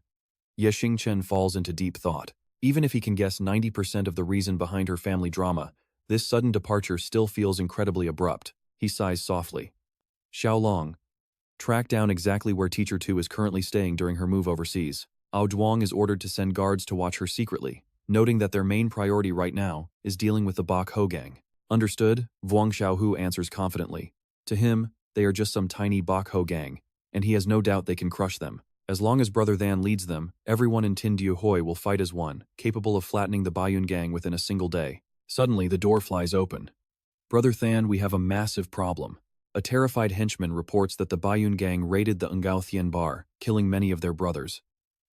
[SPEAKER 1] Xingchen falls into deep thought. Even if he can guess 90% of the reason behind her family drama, this sudden departure still feels incredibly abrupt. He sighs softly. Xiaolong. Track down exactly where Teacher 2 is currently staying during her move overseas. Ao Zhuang is ordered to send guards to watch her secretly, noting that their main priority right now is dealing with the Bak Ho gang. Understood, Vuong Xiaohu answers confidently. To him, they are just some tiny Bak Ho gang, and he has no doubt they can crush them. As long as Brother Than leads them, everyone in Tindiu Hoi will fight as one, capable of flattening the Baiyun gang within a single day. Suddenly, the door flies open. Brother Than, we have a massive problem. A terrified henchman reports that the Baiyun gang raided the Ngao Thien bar, killing many of their brothers.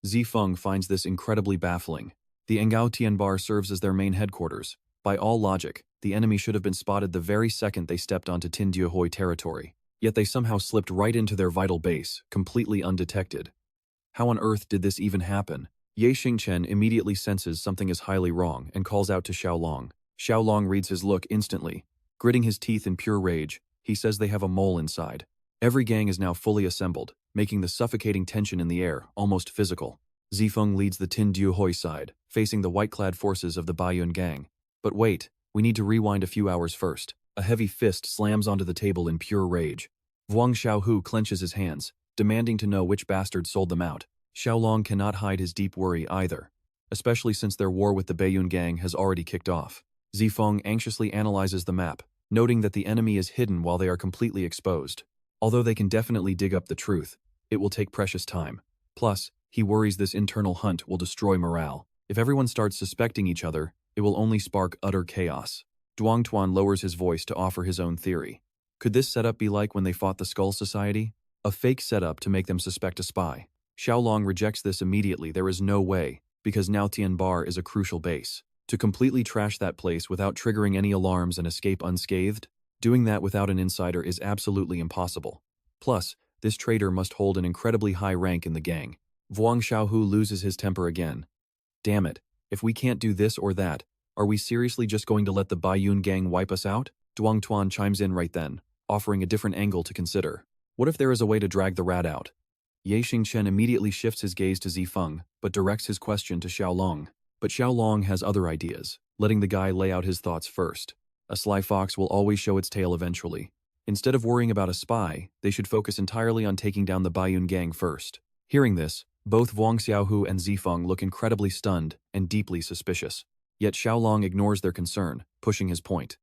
[SPEAKER 1] Zifeng finds this incredibly baffling. The Ngao Thien bar serves as their main headquarters. By all logic, the enemy should have been spotted the very second they stepped onto Tindiu Hoi territory. Yet they somehow slipped right into their vital base, completely undetected. How on earth did this even happen? Ye Xingchen immediately senses something is highly wrong and calls out to Xiaolong. Xiaolong reads his look instantly. Gritting his teeth in pure rage, he says they have a mole inside. Every gang is now fully assembled, making the suffocating tension in the air almost physical. Zifeng leads the Tindiu Hoi side, facing the white-clad forces of the Baiyun gang. But wait, we need to rewind a few hours first. A heavy fist slams onto the table in pure rage. Vuong Xiaohu clenches his hands, demanding to know which bastard sold them out. Xiaolong cannot hide his deep worry either, especially since their war with the Baiyun gang has already kicked off. Zifeng anxiously analyzes the map, noting that the enemy is hidden while they are completely exposed. Although they can definitely dig up the truth, it will take precious time. Plus, he worries this internal hunt will destroy morale. If everyone starts suspecting each other, it will only spark utter chaos. Duang Tuan lowers his voice to offer his own theory. Could this setup be like when they fought the Skull Society? A fake setup to make them suspect a spy. Xiaolong rejects this immediately. There is no way, because Ngao Thien Bar is a crucial base. To completely trash that place without triggering any alarms and escape unscathed, doing that without an insider is absolutely impossible. Plus, this traitor must hold an incredibly high rank in the gang. Vuong Xiaohu loses his temper again. Damn it, if we can't do this or that, are we seriously just going to let the Baiyun gang wipe us out? Duang Tuan chimes in right then, offering a different angle to consider. What if there is a way to drag the rat out? Ye Xingchen immediately shifts his gaze to Zifeng, but directs his question to Xiaolong. But Xiaolong has other ideas, letting the guy lay out his thoughts first. A sly fox will always show its tail eventually. Instead of worrying about a spy, they should focus entirely on taking down the Baiyun gang first. Hearing this, both Vuong Xiaohu and Zifeng look incredibly stunned and deeply suspicious. Yet Xiaolong ignores their concern, pushing his point.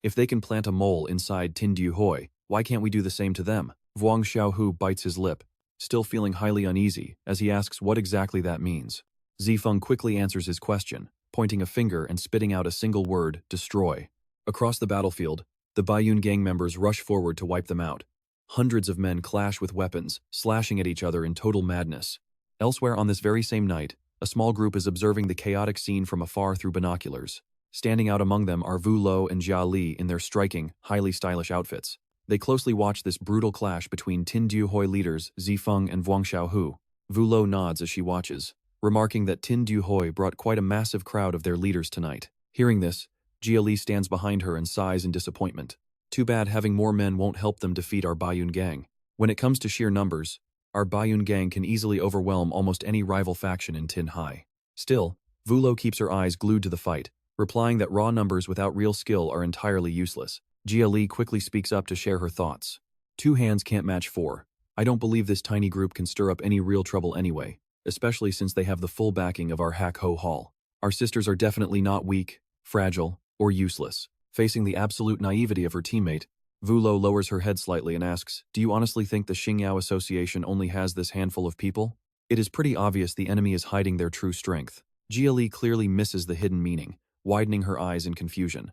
[SPEAKER 1] If they can plant a mole inside Tindiu Hoi, why can't we do the same to them? Vuong Xiaohu bites his lip, still feeling highly uneasy, as he asks what exactly that means. Zifeng quickly answers his question, pointing a finger and spitting out a single word, destroy. Across the battlefield, the Baiyun gang members rush forward to wipe them out. Hundreds of men clash with weapons, slashing at each other in total madness. Elsewhere on this very same night, a small group is observing the chaotic scene from afar through binoculars. Standing out among them are Vu Lo and Jia Li in their striking, highly stylish outfits. They closely watch this brutal clash between Tindiu Hoi leaders Zifeng and Vuong Xiaohu. Vu Lo nods as she watches, remarking that Tindiu Hoi brought quite a massive crowd of their leaders tonight. Hearing this, Jia Li stands behind her and sighs in disappointment. Too bad having more men won't help them defeat our Baiyun gang. When it comes to sheer numbers, our Baiyun gang can easily overwhelm almost any rival faction in Jinghai. Still, Vu Lo keeps her eyes glued to the fight, replying that raw numbers without real skill are entirely useless. Jia Li quickly speaks up to share her thoughts. 2 hands can't match 4. I don't believe this tiny group can stir up any real trouble anyway, especially since they have the full backing of our Hak Ho Hall. Our sisters are definitely not weak, fragile, or useless. Facing the absolute naivety of her teammate, Vu Lo lowers her head slightly and asks, do you honestly think the Xingyao Association only has this handful of people? It is pretty obvious the enemy is hiding their true strength. Jia Li clearly misses the hidden meaning, widening her eyes in confusion.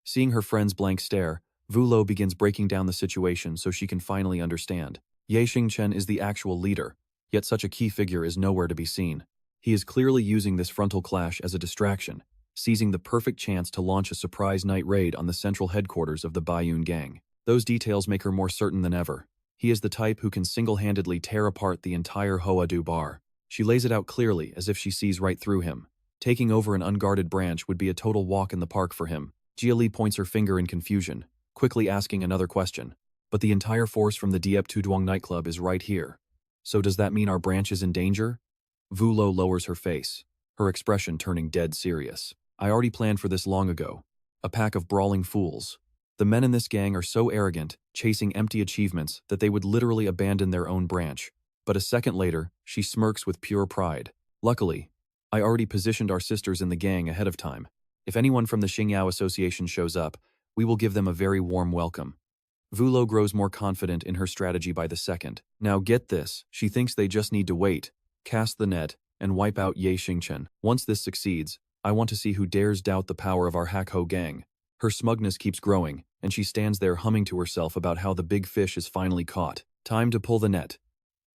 [SPEAKER 1] Seeing her friend's blank stare, Vu Lo begins breaking down the situation so she can finally understand. Ye Xingchen is the actual leader, yet such a key figure is nowhere to be seen. He is clearly using this frontal clash as a distraction, seizing the perfect chance to launch a surprise night raid on the central headquarters of the Baiyun gang. Those details make her more certain than ever. He is the type who can single-handedly tear apart the entire Hoadu bar. She lays it out clearly as if she sees right through him. Taking over an unguarded branch would be a total walk in the park for him. Jia points her finger in confusion, quickly asking another question. But the entire force from the Diep Tuduang nightclub is right here. So does that mean our branch is in danger? Vulo lowers her face, her expression turning dead serious. I already planned for this long ago. A pack of brawling fools. The men in this gang are so arrogant, chasing empty achievements, that they would literally abandon their own branch. But a second later, she smirks with pure pride. Luckily, I already positioned our sisters in the gang ahead of time. If anyone from the Xingyao Association shows up, we will give them a very warm welcome. Vulo grows more confident in her strategy by the second. Now get this, she thinks they just need to wait, cast the net, and wipe out Ye Xingchen. Once this succeeds, I want to see who dares doubt the power of our Hakho gang. Her smugness keeps growing, and she stands there humming to herself about how the big fish is finally caught. Time to pull the net.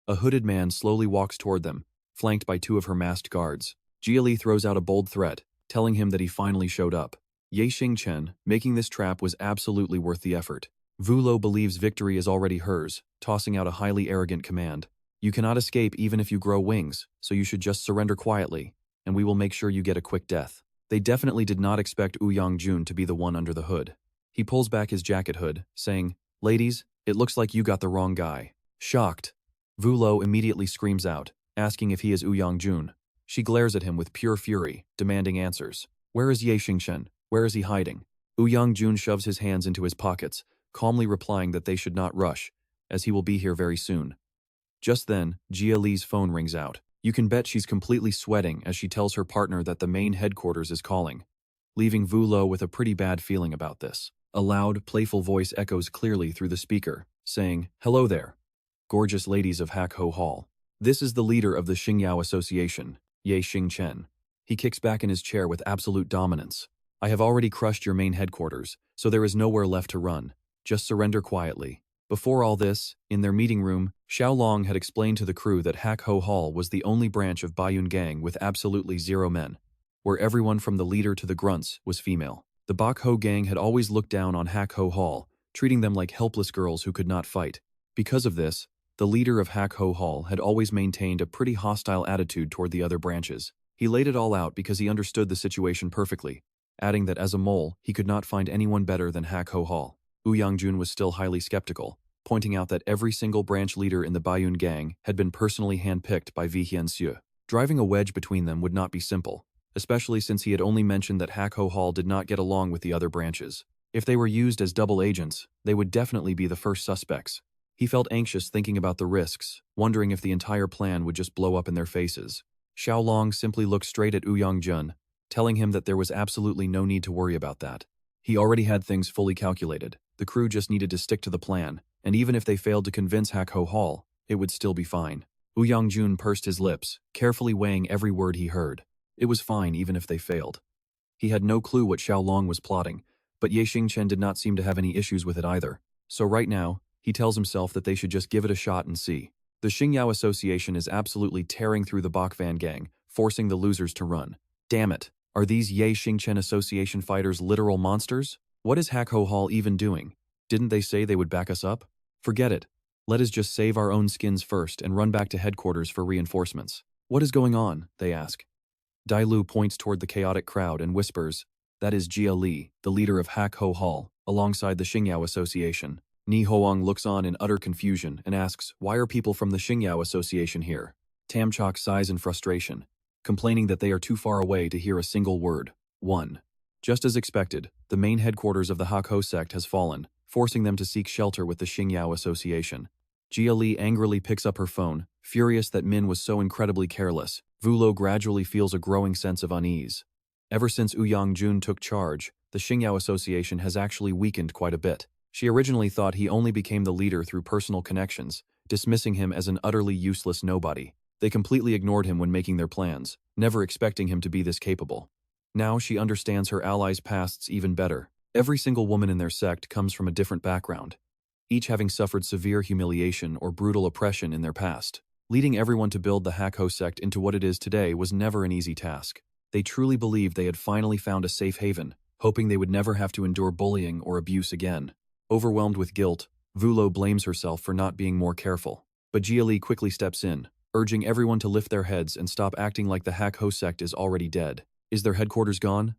[SPEAKER 1] A hooded man slowly walks toward them, flanked by two of her masked guards. Jia throws out a bold threat, telling him that he finally showed up. Ye Xingchen, making this trap was absolutely worth the effort. Vulo believes victory is already hers, tossing out a highly arrogant command. You cannot escape even if you grow wings, so you should just surrender quietly, and we will make sure you get a quick death. They definitely did not expect Yongjun to be the one under the hood. He pulls back his jacket hood, saying, "Ladies, it looks like you got the wrong guy." Shocked, Vulo immediately screams out, asking if he is Yongjun. She glares at him with pure fury, demanding answers. Where is Ye Xingchen? Where is he hiding? Yongjun shoves his hands into his pockets, calmly replying that they should not rush, as he will be here very soon. Just then, Jia Li's phone rings out. You can bet she's completely sweating as she tells her partner that the main headquarters is calling, leaving Vulo with a pretty bad feeling about this. A loud, playful voice echoes clearly through the speaker, saying, "Hello there, gorgeous ladies of Hakho Hall. This is the leader of the Xingyao Association, Ye Xingchen." He kicks back in his chair with absolute dominance. "I have already crushed your main headquarters, so there is nowhere left to run. Just surrender quietly." Before all this, in their meeting room, Xiaolong had explained to the crew that Hakho Hall was the only branch of Baiyun gang with absolutely 0 men, where everyone from the leader to the grunts was female. The Bakho gang had always looked down on Hakho Hall, treating them like helpless girls who could not fight. Because of this, the leader of Hakho Hall had always maintained a pretty hostile attitude toward the other branches. He laid it all out because he understood the situation perfectly, adding that as a mole, he could not find anyone better than Hakho Hall. Yongjun was still highly skeptical, pointing out that every single branch leader in the Baiyun gang had been personally handpicked by Vi Hianxiu. Driving a wedge between them would not be simple, especially since he had only mentioned that Hakho Hall did not get along with the other branches. If they were used as double agents, they would definitely be the first suspects. He felt anxious thinking about the risks, wondering if the entire plan would just blow up in their faces. Xiaolong simply looked straight at Yongjun, telling him that there was absolutely no need to worry about that. He already had things fully calculated. The crew just needed to stick to the plan, and even if they failed to convince Hakho Hall, it would still be fine. Yongjun pursed his lips, carefully weighing every word he heard. It was fine even if they failed. He had no clue what Xiaolong was plotting, but Ye Xingchen did not seem to have any issues with it either. So right now, he tells himself that they should just give it a shot and see. The Xingyao Association is absolutely tearing through the Bakvan gang, forcing the losers to run. Damn it, are these Ye Xingchen Association fighters literal monsters? What is Hakho Hall even doing? Didn't they say they would back us up? Forget it. Let us just save our own skins first and run back to headquarters for reinforcements. What is going on? They ask. Dai Lu points toward the chaotic crowd and whispers, "That is Jia Li, the leader of Hakho Hall, alongside the Xingyao Association." Ni Hoang looks on in utter confusion and asks, "Why are people from the Xingyao Association here?" Tamchok sighs in frustration, complaining that they are too far away to hear a single word. 1. Just as expected, the main headquarters of the Hakho sect has fallen, forcing them to seek shelter with the Xingyao Association. Jia Li angrily picks up her phone, furious that Min was so incredibly careless. Vulo gradually feels a growing sense of unease. Ever since Yongjun took charge, the Xingyao Association has actually weakened quite a bit. She originally thought he only became the leader through personal connections, dismissing him as an utterly useless nobody. They completely ignored him when making their plans, never expecting him to be this capable. Now she understands her allies' pasts even better. Every single woman in their sect comes from a different background, each having suffered severe humiliation or brutal oppression in their past. Leading everyone to build the Hakho sect into what it is today was never an easy task. They truly believed they had finally found a safe haven, hoping they would never have to endure bullying or abuse again. Overwhelmed with guilt, Vulo blames herself for not being more careful. But Jia Li quickly steps in, urging everyone to lift their heads and stop acting like the Hakho sect is already dead. Is their headquarters gone?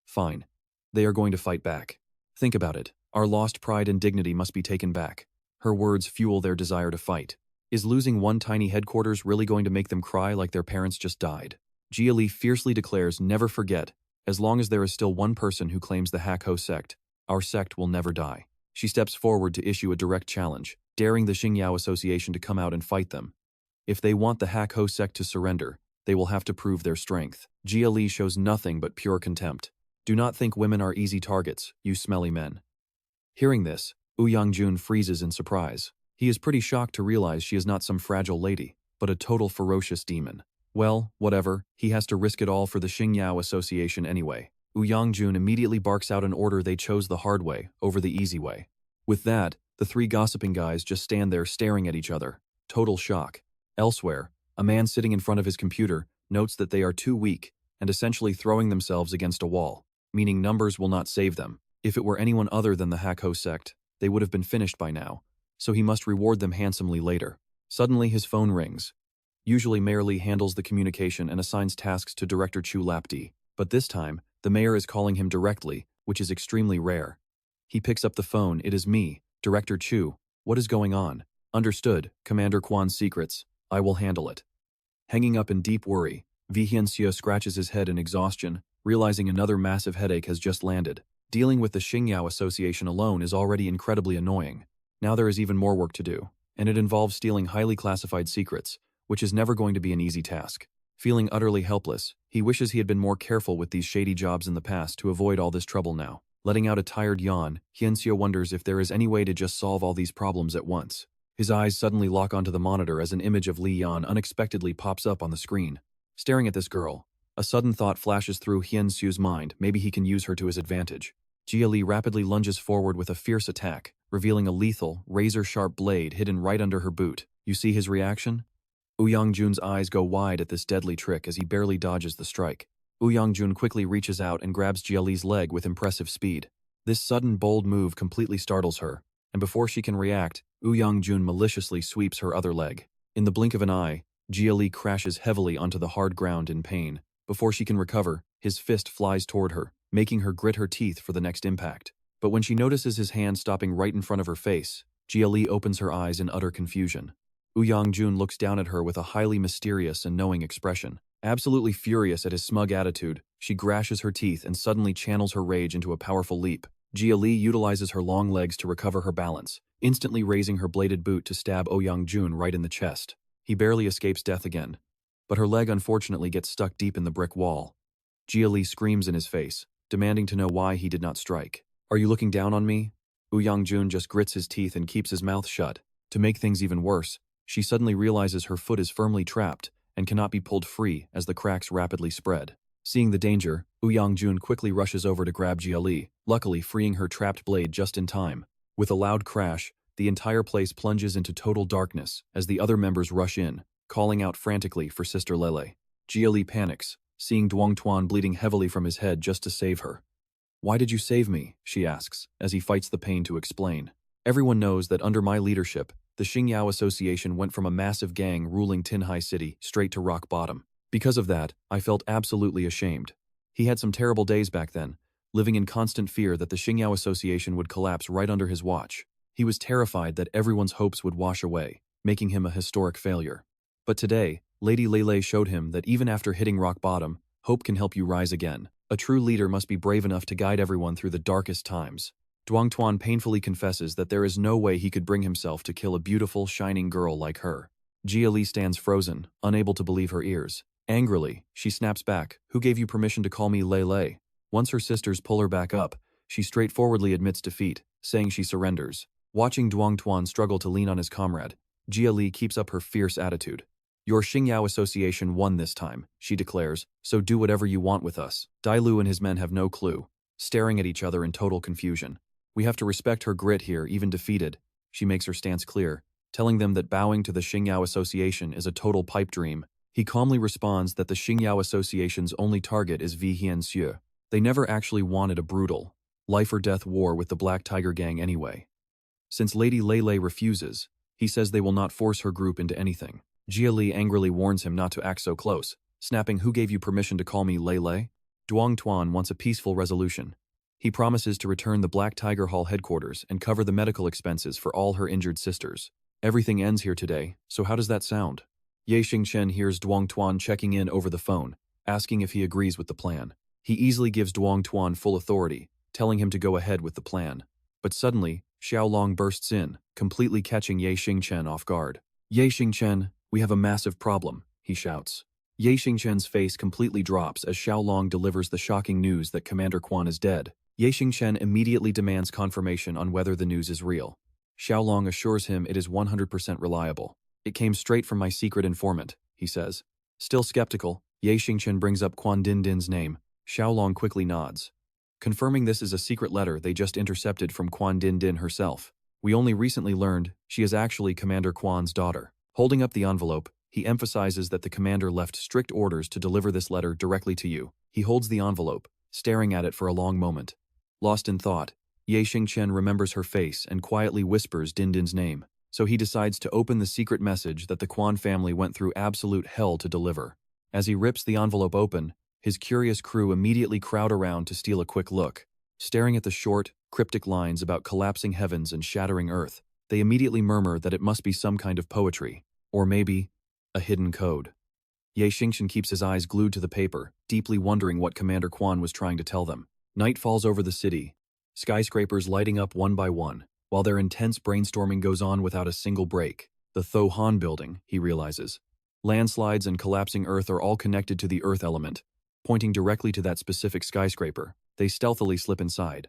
[SPEAKER 1] Fine. They are going to fight back. Think about it. Our lost pride and dignity must be taken back. Her words fuel their desire to fight. Is losing one tiny headquarters really going to make them cry like their parents just died? Jia Li fiercely declares, never forget, as long as there is still one person who claims the Hakko sect, our sect will never die. She steps forward to issue a direct challenge, daring the Xingyao Association to come out and fight them. If they want the Hakko sect to surrender, they will have to prove their strength. Jia Li shows nothing but pure contempt. Do not think women are easy targets, you smelly men. Hearing this, Yangjun freezes in surprise. He is pretty shocked to realize she is not some fragile lady, but a total ferocious demon. Well, whatever, he has to risk it all for the Xingyao Association anyway. Yangjun immediately barks out an order they chose the hard way over the easy way. With that, the three gossiping guys just stand there staring at each other. Total shock. Elsewhere, a man sitting in front of his computer notes that they are too weak and essentially throwing themselves against a wall, meaning numbers will not save them. If it were anyone other than the Hakko sect, they would have been finished by now, so he must reward them handsomely later. Suddenly his phone rings. Usually Mayor Li handles the communication and assigns tasks to Director Chu Lapdi, but this time, the mayor is calling him directly, which is extremely rare. He picks up the phone. It is me, Director Chu. What is going on? Understood, Commander Quan's secrets. I will handle it. Hanging up in deep worry, Vihiencio scratches his head in exhaustion, realizing another massive headache has just landed. Dealing with the Xingyao Association alone is already incredibly annoying. Now there is even more work to do, and it involves stealing highly classified secrets, which is never going to be an easy task. Feeling utterly helpless, he wishes he had been more careful with these shady jobs in the past to avoid all this trouble now. Letting out a tired yawn, Hiencio wonders if there is any way to just solve all these problems at once. His eyes suddenly lock onto the monitor as an image of Li Yan unexpectedly pops up on the screen. Staring at this girl, a sudden thought flashes through Hiensio's mind. Maybe he can use her to his advantage. Jia Li rapidly lunges forward with a fierce attack, revealing a lethal, razor-sharp blade hidden right under her boot. You see his reaction? Yangjun's eyes go wide at this deadly trick as he barely dodges the strike. Yangjun quickly reaches out and grabs Jia Li's leg with impressive speed. This sudden, bold move completely startles her, and before she can react, Yangjun maliciously sweeps her other leg. In the blink of an eye, Jia Li crashes heavily onto the hard ground in pain. Before she can recover, his fist flies toward her, making her grit her teeth for the next impact. But when she notices his hand stopping right in front of her face, Jia Li opens her eyes in utter confusion. Yangjun looks down at her with a highly mysterious and knowing expression. Absolutely furious at his smug attitude, she grashes her teeth and suddenly channels her rage into a powerful leap. Jia Li utilizes her long legs to recover her balance, instantly raising her bladed boot to stab Yangjun right in the chest. He barely escapes death again, but her leg unfortunately gets stuck deep in the brick wall. Jia Li screams in his face, demanding to know why he did not strike. Are you looking down on me? Yangjun just grits his teeth and keeps his mouth shut. To make things even worse, she suddenly realizes her foot is firmly trapped and cannot be pulled free as the cracks rapidly spread. Seeing the danger, Yangjun quickly rushes over to grab Jia Li, luckily freeing her trapped blade just in time. With a loud crash, the entire place plunges into total darkness as the other members rush in, calling out frantically for Sister Lele. Jia Li panics, seeing Duangtuan bleeding heavily from his head just to save her. Why did you save me? She asks, as he fights the pain to explain. Everyone knows that under my leadership, the Xingyao Association went from a massive gang ruling Jinghai City straight to rock bottom. Because of that, I felt absolutely ashamed. He had some terrible days back then, living in constant fear that the Xingyao Association would collapse right under his watch. He was terrified that everyone's hopes would wash away, making him a historic failure. But today, Lady Lele showed him that even after hitting rock bottom, hope can help you rise again. A true leader must be brave enough to guide everyone through the darkest times. Duangtuan painfully confesses that there is no way he could bring himself to kill a beautiful, shining girl like her. Jia Li stands frozen, unable to believe her ears. Angrily, she snaps back, "Who gave you permission to call me Lele?" Once her sisters pull her back up, she straightforwardly admits defeat, saying she surrenders. Watching Duangtuan struggle to lean on his comrade, Jia Li keeps up her fierce attitude. Your Xingyao Association won this time, she declares, so do whatever you want with us. Dai Lu and his men have no clue, staring at each other in total confusion. We have to respect her grit here, even defeated. She makes her stance clear, telling them that bowing to the Xingyao Association is a total pipe dream. He calmly responds that the Xingyao Association's only target is Vihiencio. They never actually wanted a brutal, life-or-death war with the Black Tiger Gang anyway. Since Lady Lele refuses, he says they will not force her group into anything. Jia Li angrily warns him not to act so close, snapping, "Who gave you permission to call me Lele?" Duangtuan wants a peaceful resolution. He promises to return the Black Tiger Hall headquarters and cover the medical expenses for all her injured sisters. Everything ends here today, so how does that sound? Ye Xingchen hears Duong Tuan checking in over the phone, asking if he agrees with the plan. He easily gives Duong Tuan full authority, telling him to go ahead with the plan. But suddenly, Xiaolong bursts in, completely catching Ye Xingchen off guard. Ye Xingchen, we have a massive problem, he shouts. Ye Xingchen's face completely drops as Xiaolong delivers the shocking news that Commander Quan is dead. Ye Xingchen immediately demands confirmation on whether the news is real. Xiaolong assures him it is 100% reliable. It came straight from my secret informant, he says. Still skeptical, Ye Xingchen brings up Quan Dindin's name. Xiaolong quickly nods. Confirming this is a secret letter they just intercepted from Quan Dindin herself. We only recently learned she is actually Commander Quan's daughter. Holding up the envelope, he emphasizes that the commander left strict orders to deliver this letter directly to you. He holds the envelope, staring at it for a long moment. Lost in thought, Ye Xingchen remembers her face and quietly whispers Dindin's name, so he decides to open the secret message that the Quan family went through absolute hell to deliver. As he rips the envelope open, his curious crew immediately crowd around to steal a quick look. Staring at the short, cryptic lines about collapsing heavens and shattering earth, they immediately murmur that it must be some kind of poetry, or maybe a hidden code. Ye Xingchen keeps his eyes glued to the paper, deeply wondering what Commander Quan was trying to tell them. Night falls over the city, skyscrapers lighting up one by one, while their intense brainstorming goes on without a single break. The Tho Han building, he realizes. Landslides and collapsing earth are all connected to the earth element, pointing directly to that specific skyscraper. They stealthily slip inside.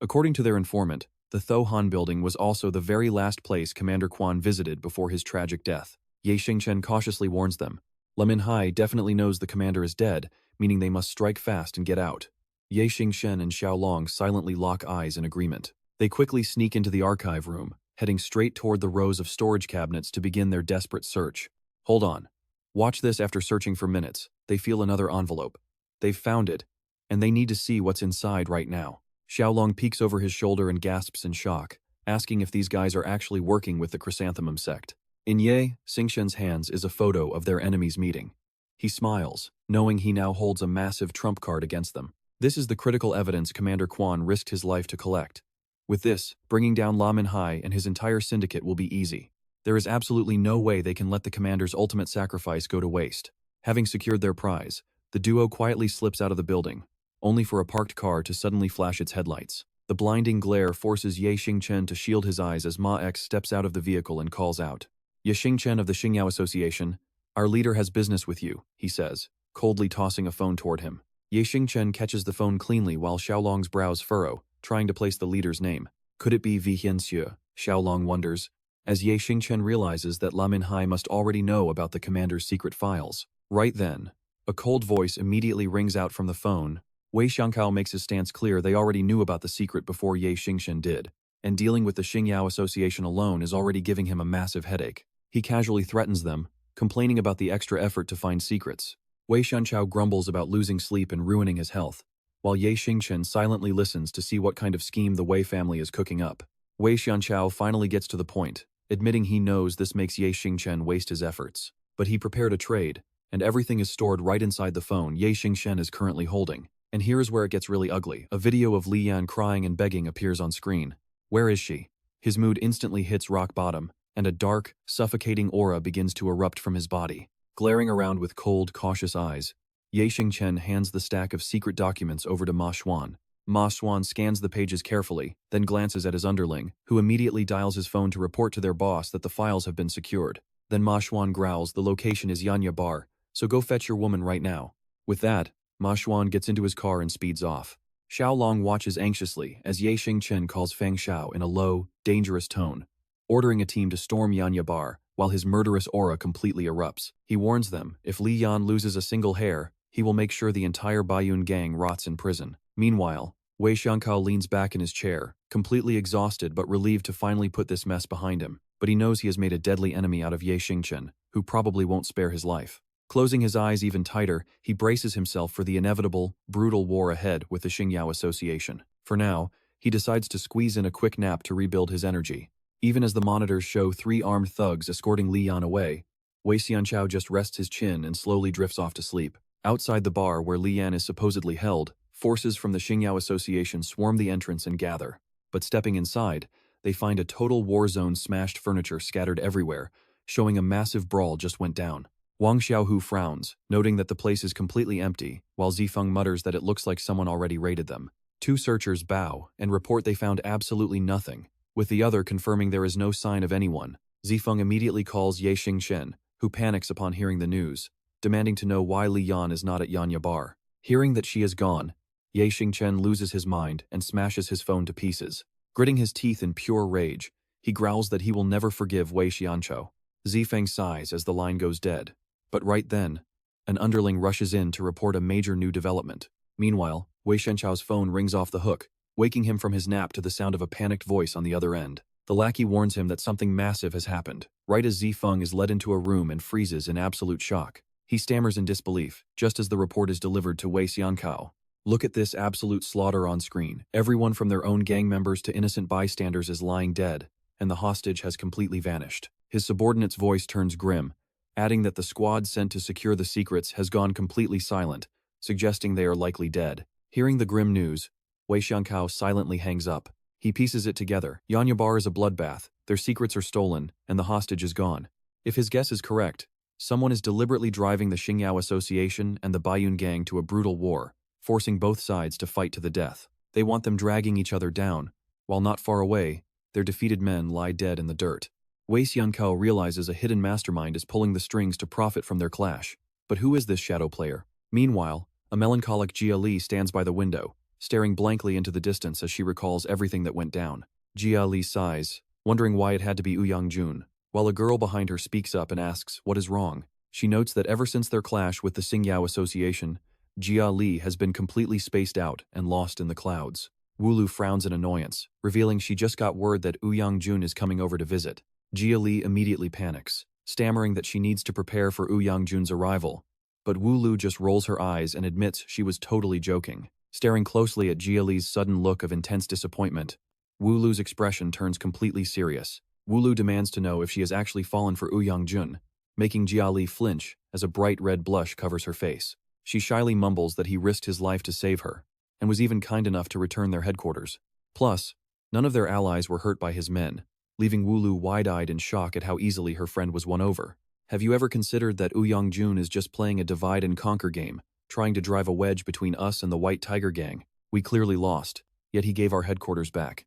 [SPEAKER 1] According to their informant, the Tho Han building was also the very last place Commander Quan visited before his tragic death. Ye Xingchen cautiously warns them. Manhwa definitely knows the commander is dead, meaning they must strike fast and get out. Ye Xingchen and Xiaolong silently lock eyes in agreement. They quickly sneak into the archive room, heading straight toward the rows of storage cabinets to begin their desperate search. Hold on. Watch this. After searching for minutes, they feel another envelope. They've found it, and they need to see what's inside right now. Xiaolong peeks over his shoulder and gasps in shock, asking if these guys are actually working with the Chrysanthemum sect. In Ye Xingchen's hands is a photo of their enemies meeting. He smiles, knowing he now holds a massive trump card against them. This is the critical evidence Commander Quan risked his life to collect. With this, bringing down La Manhwa and his entire syndicate will be easy. There is absolutely no way they can let the commander's ultimate sacrifice go to waste. Having secured their prize, the duo quietly slips out of the building, only for a parked car to suddenly flash its headlights. The blinding glare forces Ye Xingchen to shield his eyes as Ma X steps out of the vehicle and calls out. Ye Xingchen of the Xingyao Association, our leader has business with you, he says, coldly tossing a phone toward him. Ye Xingchen catches the phone cleanly while Xiaolong's brows furrow, trying to place the leader's name. Could it be Vihianxue? Xiaolong wonders, as Ye Xingchen realizes that La Manhwa must already know about the commander's secret files. Right then, a cold voice immediately rings out from the phone. Wei Xiangkao makes his stance clear. They already knew about the secret before Ye Xingchen did, and dealing with the Xingyao Association alone is already giving him a massive headache. He casually threatens them, complaining about the extra effort to find secrets. Wei Xiangkao grumbles about losing sleep and ruining his health, while Ye Xingchen silently listens to see what kind of scheme the Wei family is cooking up. Wei Xiangkao finally gets to the point, admitting he knows this makes Ye Xingchen waste his efforts. But he prepared a trade, and everything is stored right inside the phone Ye Xingchen is currently holding. And here's where it gets really ugly. A video of Li Yan crying and begging appears on screen. Where is she? His mood instantly hits rock bottom, and a dark, suffocating aura begins to erupt from his body. Glaring around with cold, cautious eyes, Ye Xingchen hands the stack of secret documents over to Ma Xuan. Ma Xuan scans the pages carefully, then glances at his underling, who immediately dials his phone to report to their boss that the files have been secured. Then Ma Xuan growls, the location is Yanya Bar, so go fetch your woman right now. With that, Ma Xuan gets into his car and speeds off. Xiaolong watches anxiously as Ye Xingchen calls Fang Xiao in a low, dangerous tone, ordering a team to storm Yanya Bar, while his murderous aura completely erupts. He warns them, if Li Yan loses a single hair, he will make sure the entire Baiyun gang rots in prison. Meanwhile, Wei Xiangkao leans back in his chair, completely exhausted but relieved to finally put this mess behind him. But he knows he has made a deadly enemy out of Ye Xingchen, who probably won't spare his life. Closing his eyes even tighter, he braces himself for the inevitable, brutal war ahead with the Xingyao Association. For now, he decides to squeeze in a quick nap to rebuild his energy. Even as the monitors show 3 armed thugs escorting Li Yan away, Wei Xianchao just rests his chin and slowly drifts off to sleep. Outside the bar where Li Yan is supposedly held, Forces from the Xingyao Association swarm the entrance and gather. But stepping inside, they find a total war zone, smashed furniture scattered everywhere, showing a massive brawl just went down. Wang Xiaohu frowns, noting that the place is completely empty, while Zifeng mutters that it looks like someone already raided them. Two searchers bow and report they found absolutely nothing, with the other confirming there is no sign of anyone. Zifeng immediately calls Ye Xingchen, who panics upon hearing the news, demanding to know why Li Yan is not at Yanya Bar. Hearing that she is gone, Ye Xingchen loses his mind and smashes his phone to pieces. Gritting his teeth in pure rage, he growls that he will never forgive Wei Xianqiu. Zifeng sighs as the line goes dead. But right then, an underling rushes in to report a major new development. Meanwhile, Wei Xianqiu's phone rings off the hook, waking him from his nap to the sound of a panicked voice on the other end. The lackey warns him that something massive has happened, right as Zifeng is led into a room and freezes in absolute shock. He stammers in disbelief, just as the report is delivered to Wei Xianqiu. Look at this absolute slaughter on screen. Everyone from their own gang members to innocent bystanders is lying dead, and the hostage has completely vanished. His subordinate's voice turns grim, adding that the squad sent to secure the secrets has gone completely silent, suggesting they are likely dead. Hearing the grim news, Wei Xianqiu silently hangs up. He pieces it together. Yanya Bar is a bloodbath, their secrets are stolen, and the hostage is gone. If his guess is correct, someone is deliberately driving the Xingyao Association and the Baiyun gang to a brutal war, forcing both sides to fight to the death. They want them dragging each other down, while not far away, their defeated men lie dead in the dirt. Wei Xianqiu realizes a hidden mastermind is pulling the strings to profit from their clash. But who is this shadow player? Meanwhile, a melancholic Jia Li stands by the window, staring blankly into the distance as she recalls everything that went down. Jia Li sighs, wondering why it had to be Ouyang-jun, while a girl behind her speaks up and asks what is wrong. She notes that ever since their clash with the Xingyao Association, Jia Li has been completely spaced out and lost in the clouds. Wulu frowns in annoyance, revealing she just got word that Ouyang-jun is coming over to visit. Jia Li immediately panics, stammering that she needs to prepare for Ouyang-jun's arrival, but Wulu just rolls her eyes and admits she was totally joking. Staring closely at Jia Li's sudden look of intense disappointment, Wulu's expression turns completely serious. Wulu demands to know if she has actually fallen for Ouyang-jun, making Jia Li flinch as a bright red blush covers her face. She shyly mumbles that he risked his life to save her, and was even kind enough to return their headquarters. Plus, none of their allies were hurt by his men, leaving Wulu wide-eyed in shock at how easily her friend was won over. Have you ever considered that Ouyang-jun is just playing a divide-and-conquer game, trying to drive a wedge between us and the White Tiger gang? We clearly lost, yet he gave our headquarters back.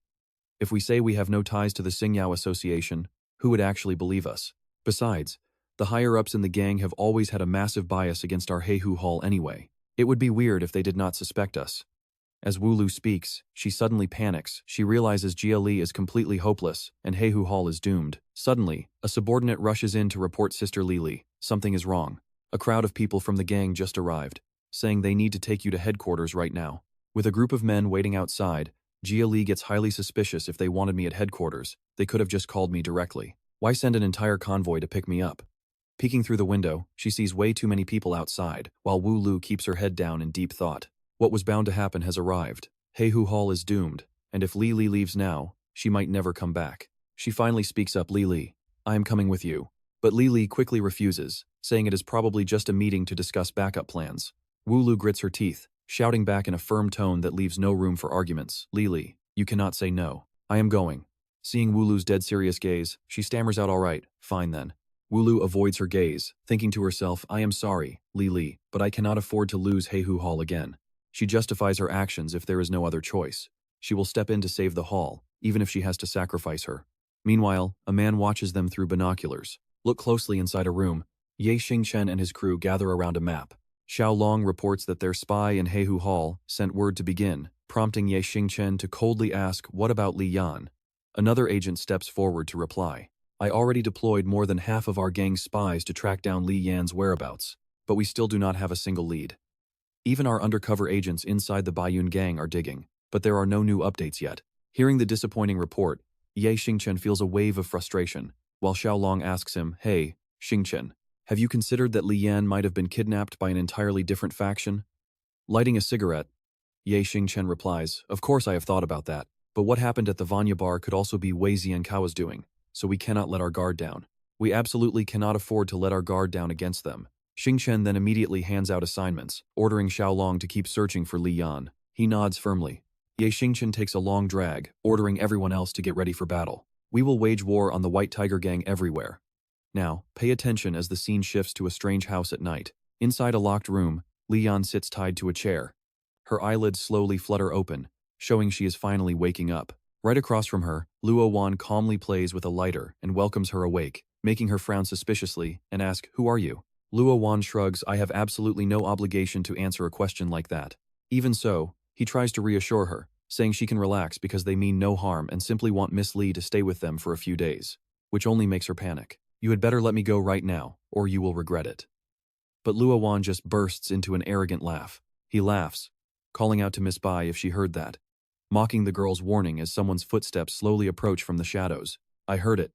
[SPEAKER 1] If we say we have no ties to the Xingyao Association, who would actually believe us? Besides, the higher-ups in the gang have always had a massive bias against our Heihu Hall anyway. It would be weird if they did not suspect us. As Wulu speaks, she suddenly panics. She realizes Jia Li is completely hopeless, and Heihu Hall is doomed. Suddenly, a subordinate rushes in to report Sister Lili. Something is wrong. A crowd of people from the gang just arrived, saying they need to take you to headquarters right now. With a group of men waiting outside, Jia Li gets highly suspicious. If they wanted me at headquarters, they could have just called me directly. Why send an entire convoy to pick me up? Peeking through the window, she sees way too many people outside, while Wu Lu keeps her head down in deep thought. What was bound to happen has arrived. Heihu Hall is doomed, and if Li Li leaves now, she might never come back. She finally speaks up. Li Li, I am coming with you. But Li Li quickly refuses, saying it is probably just a meeting to discuss backup plans. Wu Lu grits her teeth, shouting back in a firm tone that leaves no room for arguments. Li Li, you cannot say no. I am going. Seeing Wu Lu's dead serious gaze, she stammers out, all right, fine then. Wu Lu avoids her gaze, thinking to herself, I am sorry, Li Li, but I cannot afford to lose Heihu Hall again. She justifies her actions if there is no other choice. She will step in to save the hall, even if she has to sacrifice her. Meanwhile, a man watches them through binoculars. Look closely inside a room. Ye Xingchen and his crew gather around a map. Xiaolong reports that their spy in Heihu Hall sent word to begin, prompting Ye Xingchen to coldly ask, what about Li Yan? Another agent steps forward to reply. I already deployed more than half of our gang's spies to track down Li Yan's whereabouts, but we still do not have a single lead. Even our undercover agents inside the Baiyun gang are digging, but there are no new updates yet. Hearing the disappointing report, Ye Xingchen feels a wave of frustration, while Xiaolong asks him, hey, Xingchen, have you considered that Li Yan might have been kidnapped by an entirely different faction? Lighting a cigarette, Ye Xingchen replies, of course I have thought about that, but what happened at the Vanya bar could also be Wei Ziankao's doing, so we cannot let our guard down. We absolutely cannot afford to let our guard down against them. Xingchen then immediately hands out assignments, ordering Xiaolong to keep searching for Li Yan. He nods firmly. Xingchen takes a long drag, ordering everyone else to get ready for battle. We will wage war on the White Tiger Gang everywhere. Now, pay attention as the scene shifts to a strange house at night. Inside a locked room, Leon sits tied to a chair. Her eyelids slowly flutter open, showing she is finally waking up. Right across from her, Luo Wan calmly plays with a lighter and welcomes her awake, making her frown suspiciously and ask, "Who are you?" Luo Wan shrugs. "I have absolutely no obligation to answer a question like that." Even so, he tries to reassure her, saying she can relax because they mean no harm and simply want Miss Li to stay with them for a few days, which only makes her panic. "You had better let me go right now, or you will regret it." But Luo Wan just bursts into an arrogant laugh. He laughs, calling out to Miss Bai if she heard that, mocking the girl's warning as someone's footsteps slowly approach from the shadows. "I heard it."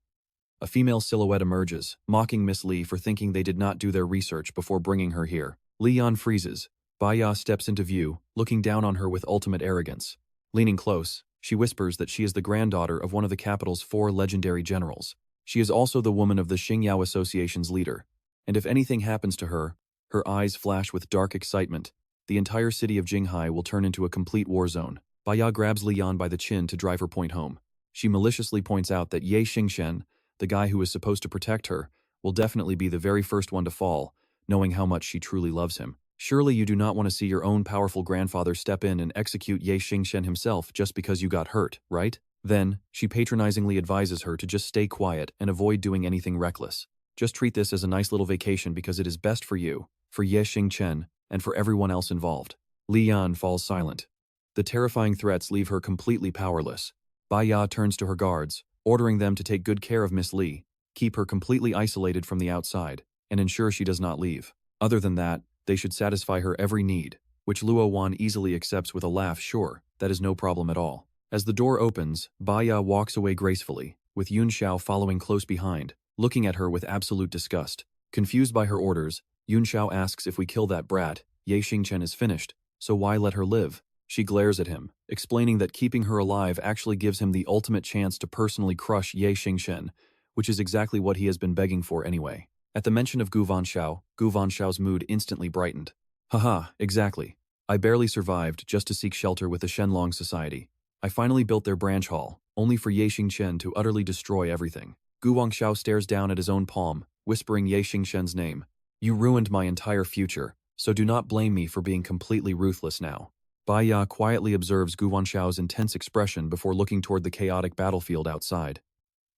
[SPEAKER 1] A female silhouette emerges, mocking Miss Li for thinking they did not do their research before bringing her here. Leon freezes. Baya steps into view, looking down on her with ultimate arrogance. Leaning close, she whispers that she is the granddaughter of one of the capital's 4 legendary generals. She is also the woman of the Xingyao Association's leader. And if anything happens to her, her eyes flash with dark excitement. The entire city of Jinghai will turn into a complete war zone. Baya grabs Leon by the chin to drive her point home. She maliciously points out that Xingchen, the guy who is supposed to protect her, will definitely be the very first one to fall, knowing how much she truly loves him. Surely you do not want to see your own powerful grandfather step in and execute Xingchen himself just because you got hurt, right? Then, she patronizingly advises her to just stay quiet and avoid doing anything reckless. Just treat this as a nice little vacation because it is best for you, for Xingchen, and for everyone else involved. Leon falls silent. The terrifying threats leave her completely powerless. Baya turns to her guards, ordering them to take good care of Miss Li, keep her completely isolated from the outside, and ensure she does not leave. Other than that, they should satisfy her every need, which Luo Wan easily accepts with a laugh. "Sure, that is no problem at all." As the door opens, Baya walks away gracefully, with Yun Xiao following close behind, looking at her with absolute disgust. Confused by her orders, Yun Xiao asks if we kill that brat, Xingchen is finished, so why let her live? She glares at him, explaining that keeping her alive actually gives him the ultimate chance to personally crush Xingchen, which is exactly what he has been begging for anyway. At the mention of Gu Xiao's mood instantly brightened. "Haha, exactly. I barely survived just to seek shelter with the Shenlong Society. I finally built their branch hall, only for Xingchen to utterly destroy everything." Gu Xiao stares down at his own palm, whispering Xingchen's name. "You ruined my entire future, so do not blame me for being completely ruthless now." Baya quietly observes Gu Xiao's intense expression before looking toward the chaotic battlefield outside.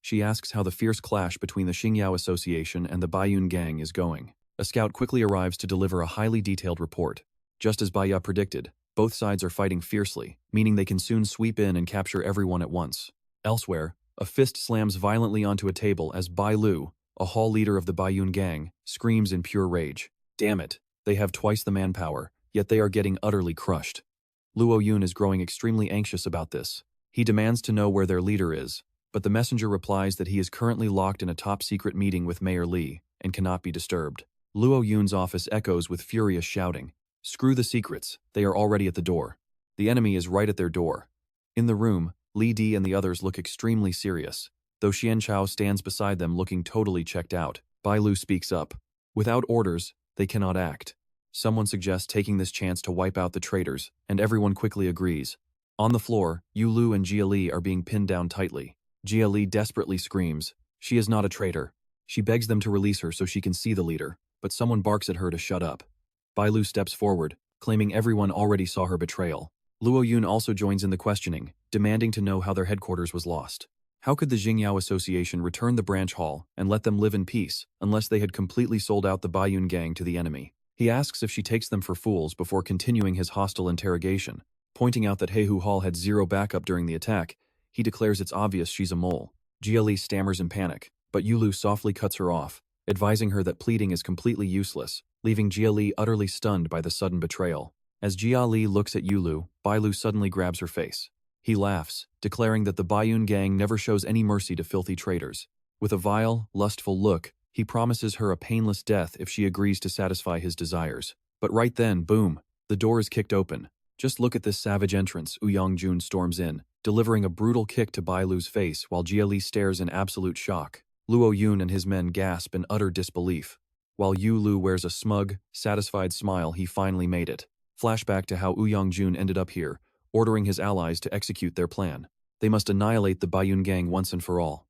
[SPEAKER 1] She asks how the fierce clash between the Xingyao Association and the Baiyun Gang is going. A scout quickly arrives to deliver a highly detailed report. Just as Baya predicted, both sides are fighting fiercely, meaning they can soon sweep in and capture everyone at once. Elsewhere, a fist slams violently onto a table as Bai Lu, a hall leader of the Baiyun Gang, screams in pure rage. Damn it, they have twice the manpower, yet they are getting utterly crushed. Luo Yun is growing extremely anxious about this. He demands to know where their leader is, but the messenger replies that he is currently locked in a top-secret meeting with Mayor Li and cannot be disturbed. Luo Yun's office echoes with furious shouting. "Screw the secrets, they are already at the door. The enemy is right at their door." In the room, Li Di and the others look extremely serious, though Xian Chao stands beside them looking totally checked out. Bai Lu speaks up. Without orders, they cannot act. Someone suggests taking this chance to wipe out the traitors, and everyone quickly agrees. On the floor, Yu Lu and Jia Li are being pinned down tightly. Jia Li desperately screams. She is not a traitor. She begs them to release her so she can see the leader, but someone barks at her to shut up. Bai Lu steps forward, claiming everyone already saw her betrayal. Luo Yun also joins in the questioning, demanding to know how their headquarters was lost. How could the Xingyao Association return the branch hall and let them live in peace unless they had completely sold out the Baiyun Gang to the enemy? He asks if she takes them for fools before continuing his hostile interrogation. Pointing out that Heihu Hall had zero backup during the attack, he declares it's obvious she's a mole. Jia Li stammers in panic, but Yulu softly cuts her off, advising her that pleading is completely useless, leaving Jia Li utterly stunned by the sudden betrayal. As Jia Li looks at Yulu, Bai Lu suddenly grabs her face. He laughs, declaring that the Baiyun Gang never shows any mercy to filthy traitors. With a vile, lustful look, he promises her a painless death if she agrees to satisfy his desires. But right then, boom, the door is kicked open. Just look at this savage entrance, Ouyang Jun storms in, delivering a brutal kick to Bai Lu's face while Jia Li stares in absolute shock. Luo Yun and his men gasp in utter disbelief. While Yu Lu wears a smug, satisfied smile, he finally made it. Flashback to how Jun ended up here, ordering his allies to execute their plan. They must annihilate the Baiyun gang once and for all.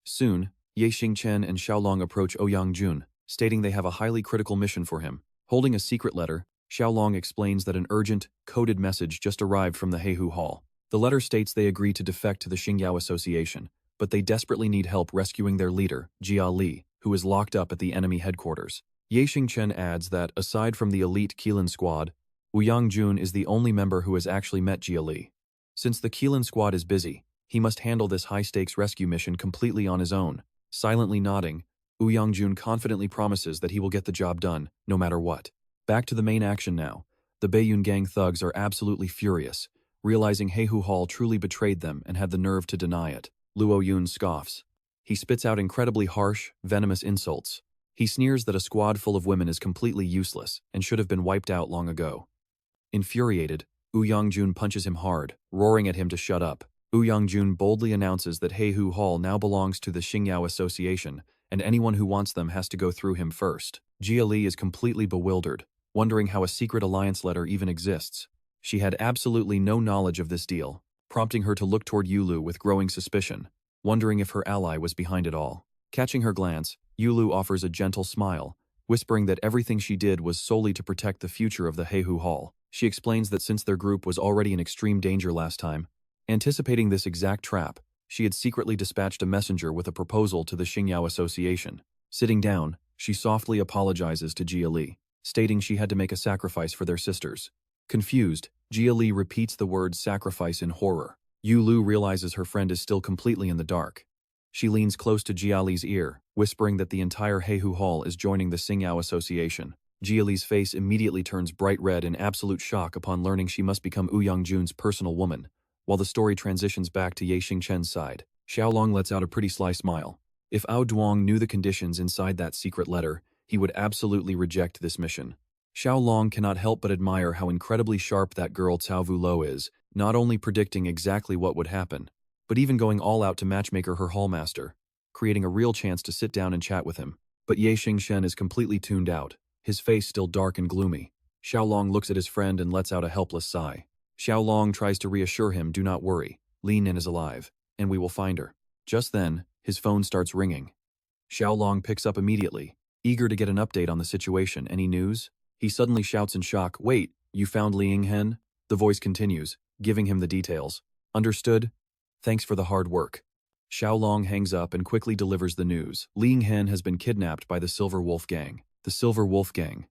[SPEAKER 1] Soon, Xingchen and Xiaolong approach Jun, stating they have a highly critical mission for him. Holding a secret letter, Xiaolong explains that an urgent, coded message just arrived from the Heihu Hall. The letter states they agree to defect to the Xingyao Association, but they desperately need help rescuing their leader, Jia Li, who is locked up at the enemy headquarters. Xingchen adds that, aside from the elite Qilin squad, Jun is the only member who has actually met Jia Li. Since the Qilin squad is busy, he must handle this high-stakes rescue mission completely on his own. Silently nodding, Jun confidently promises that he will get the job done, no matter what. Back to the main action now. The Baiyun gang thugs are absolutely furious, realizing Heihu Hall truly betrayed them and had the nerve to deny it. Luo Yun scoffs. He spits out incredibly harsh, venomous insults. He sneers that a squad full of women is completely useless and should have been wiped out long ago. Infuriated, Jun punches him hard, roaring at him to shut up. Jun boldly announces that Heihu Hall now belongs to the Xingyao Association, and anyone who wants them has to go through him first. Jia Li is completely bewildered, wondering how a secret alliance letter even exists. She had absolutely no knowledge of this deal, prompting her to look toward Yulu with growing suspicion, wondering if her ally was behind it all. Catching her glance, Yulu offers a gentle smile, whispering that everything she did was solely to protect the future of the Heihu Hall. She explains that since their group was already in extreme danger last time, anticipating this exact trap, she had secretly dispatched a messenger with a proposal to the Xingyao Association. Sitting down, she softly apologizes to Jia Li, stating she had to make a sacrifice for their sisters. Confused, Jia Li repeats the word sacrifice in horror. Yu Lu realizes her friend is still completely in the dark. She leans close to Jia Li's ear, whispering that the entire Heihu Hall is joining the Xingyao Association. Jia Li's face immediately turns bright red in absolute shock upon learning she must become Jun's personal woman. While the story transitions back to Xingchen's side, Xiaolong lets out a pretty sly smile. If Duong knew the conditions inside that secret letter, he would absolutely reject this mission. Xiaolong cannot help but admire how incredibly sharp that girl Cao Vulo is, not only predicting exactly what would happen, but even going all out to matchmaker her hallmaster, creating a real chance to sit down and chat with him. But Xingchen is completely tuned out, his face still dark and gloomy. Xiaolong looks at his friend and lets out a helpless sigh. Xiaolong tries to reassure him, "Do not worry, Li Nin is alive, and we will find her." Just then, his phone starts ringing. Xiaolong picks up immediately, eager to get an update on the situation. Any news? He suddenly shouts in shock, "Wait, you found Li Yinghen?" The voice continues, giving him the details. "Understood? Thanks for the hard work." Xiaolong hangs up and quickly delivers the news. Li Yinghen has been kidnapped by the Silver Wolf Gang. The Silver Wolf Gang.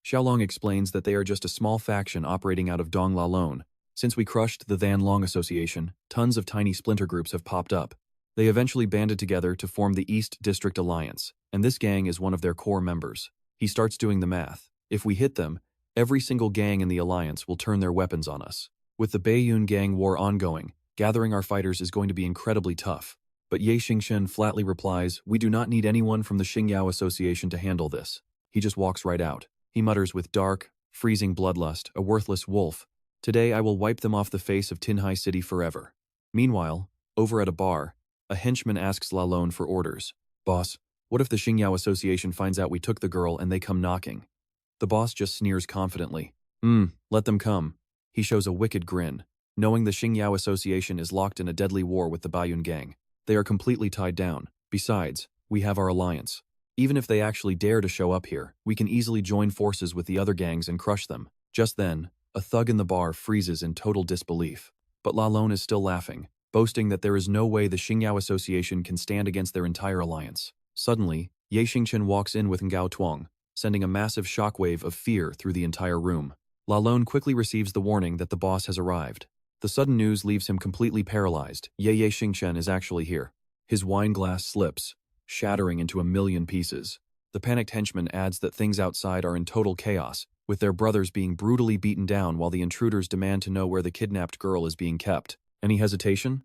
[SPEAKER 1] Xiaolong explains that they are just a small faction operating out of Dong Lalone. Since we crushed the Than Long Association, tons of tiny splinter groups have popped up. They eventually banded together to form the East District Alliance, and this gang is one of their core members. He starts doing the math. If we hit them, every single gang in the alliance will turn their weapons on us. With the Baiyun gang war ongoing, gathering our fighters is going to be incredibly tough. But Xingchen flatly replies, "We do not need anyone from the Xingyao Association to handle this." He just walks right out. He mutters with dark, freezing bloodlust, "A worthless wolf. Today I will wipe them off the face of Jinghai City forever." Meanwhile, over at a bar, a henchman asks Lalone for orders. "Boss, what if the Xingyao Association finds out we took the girl and they come knocking?" The boss just sneers confidently. Let them come." He shows a wicked grin, knowing the Xingyao Association is locked in a deadly war with the Baiyun gang. They are completely tied down. Besides, we have our alliance. Even if they actually dare to show up here, we can easily join forces with the other gangs and crush them. Just then, a thug in the bar freezes in total disbelief. But Lalone is still laughing, boasting that there is no way the Xingyao Association can stand against their entire alliance. Suddenly, Xingchen walks in with Ngao Tuong, sending a massive shockwave of fear through the entire room. Lalone quickly receives the warning that the boss has arrived. The sudden news leaves him completely paralyzed. Xingchen is actually here. His wine glass slips, shattering into a million pieces. The panicked henchman adds that things outside are in total chaos, with their brothers being brutally beaten down while the intruders demand to know where the kidnapped girl is being kept. Any hesitation?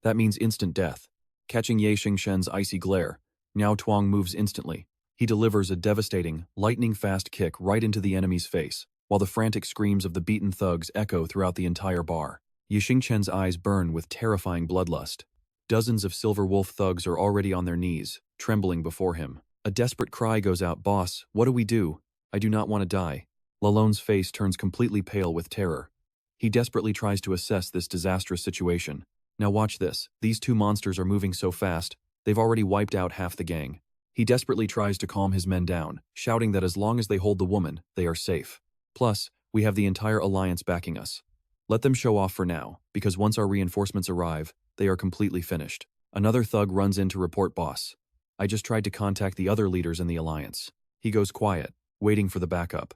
[SPEAKER 1] That means instant death. Catching Xingchen's icy glare, Ngao Tuong moves instantly. He delivers a devastating, lightning-fast kick right into the enemy's face, while the frantic screams of the beaten thugs echo throughout the entire bar. Xingchen's eyes burn with terrifying bloodlust. Dozens of Silver Wolf thugs are already on their knees, trembling before him. A desperate cry goes out, "Boss, what do we do? I do not want to die." Lalon's face turns completely pale with terror. He desperately tries to assess this disastrous situation. Now watch this. These two monsters are moving so fast, they've already wiped out half the gang. He desperately tries to calm his men down, shouting that as long as they hold the woman, they are safe. Plus, we have the entire alliance backing us. Let them show off for now, because once our reinforcements arrive, they are completely finished. Another thug runs in to report boss. I just tried to contact the other leaders in the alliance. He goes quiet, waiting for the backup.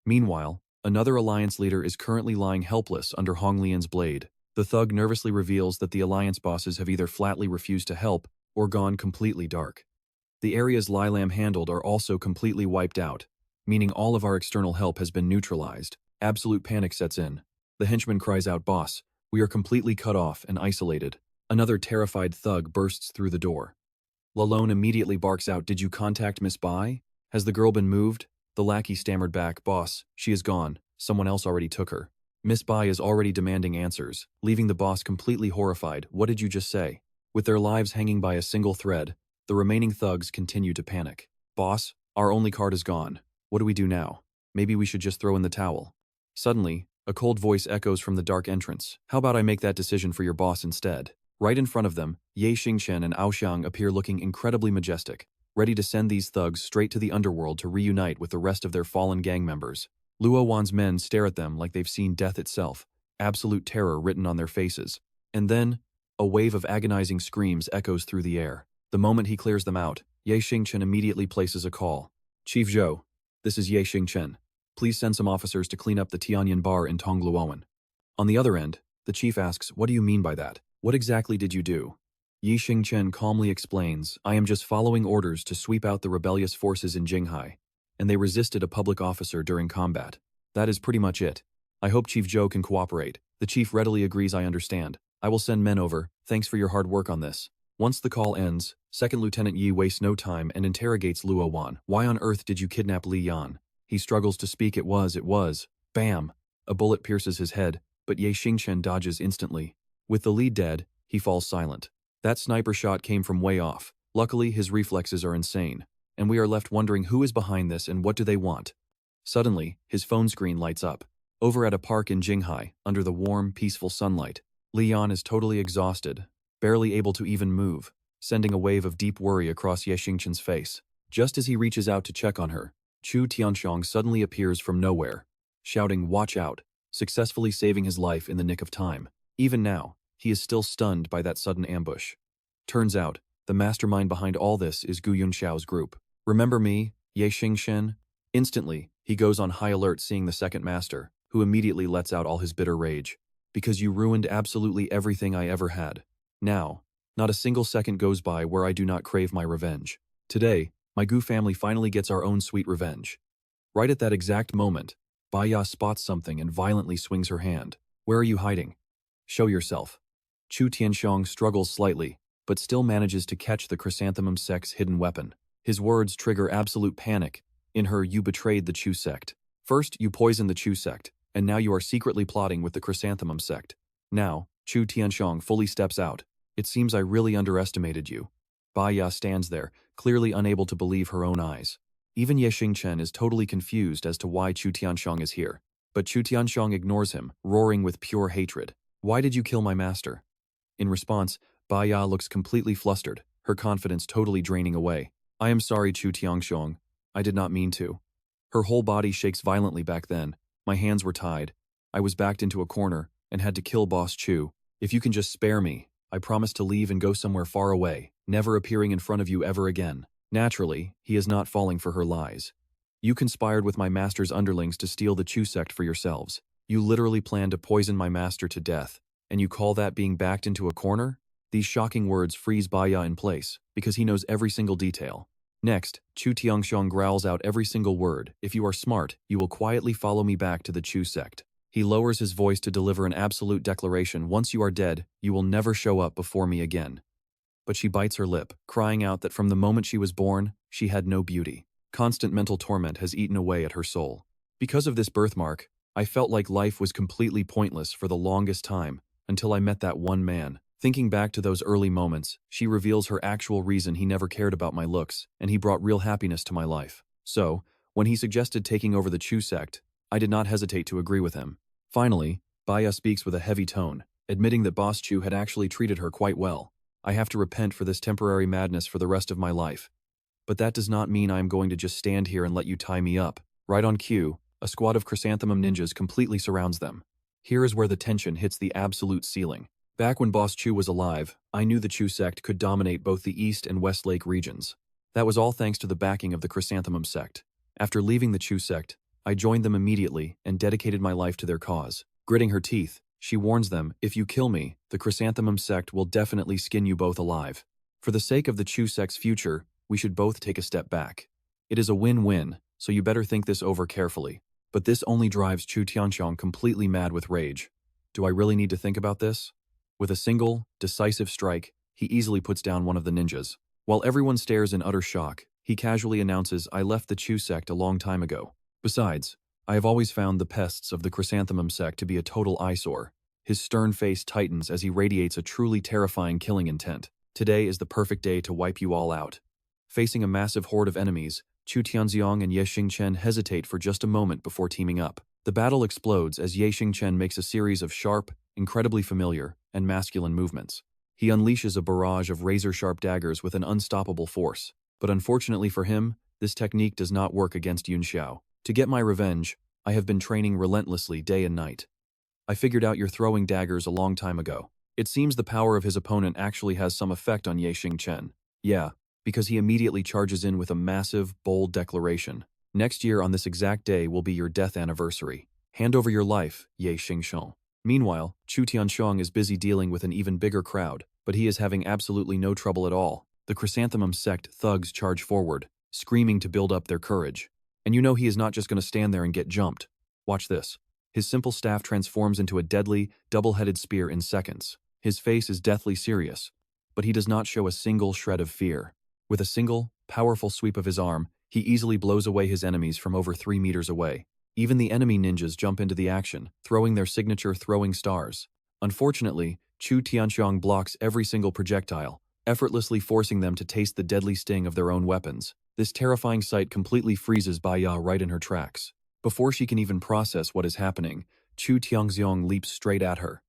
[SPEAKER 1] Meanwhile, another alliance leader is currently lying helpless under Hong Lian's blade. The thug nervously reveals that the alliance bosses have either flatly refused to help or gone completely dark. The areas Lilam handled are also completely wiped out, meaning all of our external help has been neutralized. Absolute panic sets in. The henchman cries out, "Boss, we are completely cut off and isolated." Another terrified thug bursts through the door. Lalone immediately barks out, "Did you contact Miss Bai? Has the girl been moved?" The lackey stammered back, "Boss, she is gone. Someone else already took her." Miss Bai is already demanding answers, leaving the boss completely horrified. "What did you just say?" With their lives hanging by a single thread, the remaining thugs continue to panic. "Boss, our only card is gone. What do we do now? Maybe we should just throw in the towel." Suddenly, a cold voice echoes from the dark entrance. "How about I make that decision for your boss instead?" Right in front of them, Ye Xingchen and Aoxiang appear looking incredibly majestic, ready to send these thugs straight to the underworld to reunite with the rest of their fallen gang members. Luo Wan's men stare at them like they've seen death itself, absolute terror written on their faces. And then, a wave of agonizing screams echoes through the air. The moment he clears them out, Ye Xingchen immediately places a call. "Chief Zhou, this is Ye Xingchen. Please send some officers to clean up the Tianyan bar in Tongluowen." On the other end, the chief asks, "What do you mean by that? What exactly did you do?" Yi Xingchen calmly explains, "I am just following orders to sweep out the rebellious forces in Jinghai, and they resisted a public officer during combat. That is pretty much it. I hope Chief Zhou can cooperate." The chief readily agrees, "I understand. I will send men over. Thanks for your hard work on this." Once the call ends, Second Lieutenant Yi wastes no time and interrogates Luo Wan. "Why on earth did you kidnap Li Yan?" He struggles to speak. It was. Bam! A bullet pierces his head, but Ye Xingchen dodges instantly. With the lead dead, he falls silent. That sniper shot came from way off. Luckily, his reflexes are insane, and we are left wondering who is behind this and what do they want. Suddenly, his phone screen lights up. Over at a park in Jinghai, under the warm, peaceful sunlight, Li Yan is totally exhausted, barely able to even move, sending a wave of deep worry across Ye Xingchen's face. Just as he reaches out to check on her, Chu Tianxiang suddenly appears from nowhere, shouting, "Watch out," successfully saving his life in the nick of time. Even now, he is still stunned by that sudden ambush. Turns out, the mastermind behind all this is Gu Yunxiao's group. "Remember me, Ye Xingchen?" Instantly, he goes on high alert seeing the second master, who immediately lets out all his bitter rage. "Because you ruined absolutely everything I ever had. Now, not a single second goes by where I do not crave my revenge. Today, my Gu family finally gets our own sweet revenge." Right at that exact moment, Baya spots something and violently swings her hand. "Where are you hiding? Show yourself." Chu Tianxiang struggles slightly, but still manages to catch the chrysanthemum sect's hidden weapon. His words trigger absolute panic. In her, "You betrayed the Chu sect. First, you poisoned the Chu sect, and now you are secretly plotting with the chrysanthemum sect." Now, Chu Tianxiang fully steps out. "It seems I really underestimated you." Baya stands there, clearly unable to believe her own eyes. Even Ye Xingchen is totally confused as to why Chu Tianxiang is here. But Chu Tianxiang ignores him, roaring with pure hatred. "Why did you kill my master?" In response, Baya looks completely flustered, her confidence totally draining away. "I am sorry, Chu Tianxiang. I did not mean to." Her whole body shakes violently back then. "My hands were tied. I was backed into a corner and had to kill Boss Chu. If you can just spare me, I promise to leave and go somewhere far away, never appearing in front of you ever again." Naturally, he is not falling for her lies. "You conspired with my master's underlings to steal the Chu sect for yourselves. You literally planned to poison my master to death, and you call that being backed into a corner?" These shocking words freeze Baya in place, because he knows every single detail. Next, Chu Tianxiang growls out every single word. "If you are smart, you will quietly follow me back to the Chu sect." He lowers his voice to deliver an absolute declaration. "Once you are dead, you will never show up before me again." But she bites her lip, crying out that from the moment she was born, she had no beauty. Constant mental torment has eaten away at her soul. "Because of this birthmark, I felt like life was completely pointless for the longest time, until I met that one man." Thinking back to those early moments, she reveals her actual reason: he never cared about my looks, and he brought real happiness to my life. So, when he suggested taking over the Chu sect, I did not hesitate to agree with him. Finally, Baya speaks with a heavy tone, admitting that Boss Chu had actually treated her quite well. I have to repent for this temporary madness for the rest of my life. But that does not mean I am going to just stand here and let you tie me up. Right on cue, a squad of chrysanthemum ninjas completely surrounds them. Here is where the tension hits the absolute ceiling. Back when Boss Chu was alive, I knew the Chu sect could dominate both the East and West Lake regions. That was all thanks to the backing of the chrysanthemum sect. After leaving the Chu sect, I joined them immediately and dedicated my life to their cause. Gritting her teeth, she warns them, if you kill me, the chrysanthemum sect will definitely skin you both alive. For the sake of the Chu sect's future, we should both take a step back. It is a win-win, so you better think this over carefully. But this only drives Chu Tianxiang completely mad with rage. Do I really need to think about this? With a single, decisive strike, he easily puts down one of the ninjas. While everyone stares in utter shock, he casually announces, I left the Chu sect a long time ago. Besides, I have always found the pests of the chrysanthemum sect to be a total eyesore. His stern face tightens as he radiates a truly terrifying killing intent. Today is the perfect day to wipe you all out. Facing a massive horde of enemies, Chu Tianxiang and Ye Xingchen hesitate for just a moment before teaming up. The battle explodes as Ye Xingchen makes a series of sharp, incredibly familiar, and masculine movements. He unleashes a barrage of razor-sharp daggers with an unstoppable force. But unfortunately for him, this technique does not work against Yun Xiao. To get my revenge, I have been training relentlessly day and night. I figured out your throwing daggers a long time ago. It seems the power of his opponent actually has some effect on Ye Xingchen. Yeah, because he immediately charges in with a massive, bold declaration. Next year on this exact day will be your death anniversary. Hand over your life, Ye Xingchen. Meanwhile, Chu Tianxiang is busy dealing with an even bigger crowd, but he is having absolutely no trouble at all. The chrysanthemum sect thugs charge forward, screaming to build up their courage. And you know he is not just going to stand there and get jumped. Watch this. His simple staff transforms into a deadly, double-headed spear in seconds. His face is deathly serious, but he does not show a single shred of fear. With a single, powerful sweep of his arm, he easily blows away his enemies from over 3 meters away. Even the enemy ninjas jump into the action, throwing their signature throwing stars. Unfortunately, Chu Tianxiang blocks every single projectile, effortlessly forcing them to taste the deadly sting of their own weapons. This terrifying sight completely freezes Baya right in her tracks. Before she can even process what is happening, Chu Tianxiang leaps straight at her.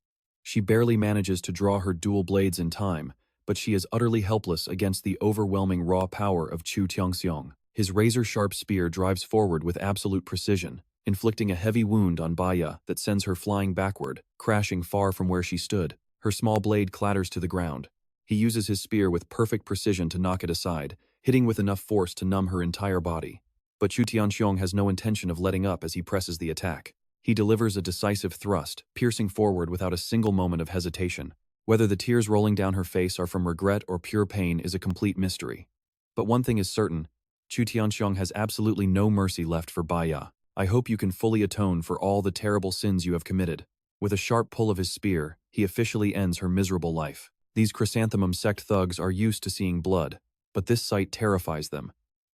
[SPEAKER 1] She barely manages to draw her dual blades in time, but she is utterly helpless against the overwhelming raw power of Chu Tianxiang. His razor-sharp spear drives forward with absolute precision, inflicting a heavy wound on Baya that sends her flying backward, crashing far from where she stood. Her small blade clatters to the ground. He uses his spear with perfect precision to knock it aside, hitting with enough force to numb her entire body. But Chu Tianxiang has no intention of letting up as he presses the attack. He delivers a decisive thrust, piercing forward without a single moment of hesitation. Whether the tears rolling down her face are from regret or pure pain is a complete mystery. But one thing is certain, Chu Tianxiang has absolutely no mercy left for Baya. I hope you can fully atone for all the terrible sins you have committed. With a sharp pull of his spear, he officially ends her miserable life. These chrysanthemum sect thugs are used to seeing blood, but this sight terrifies them.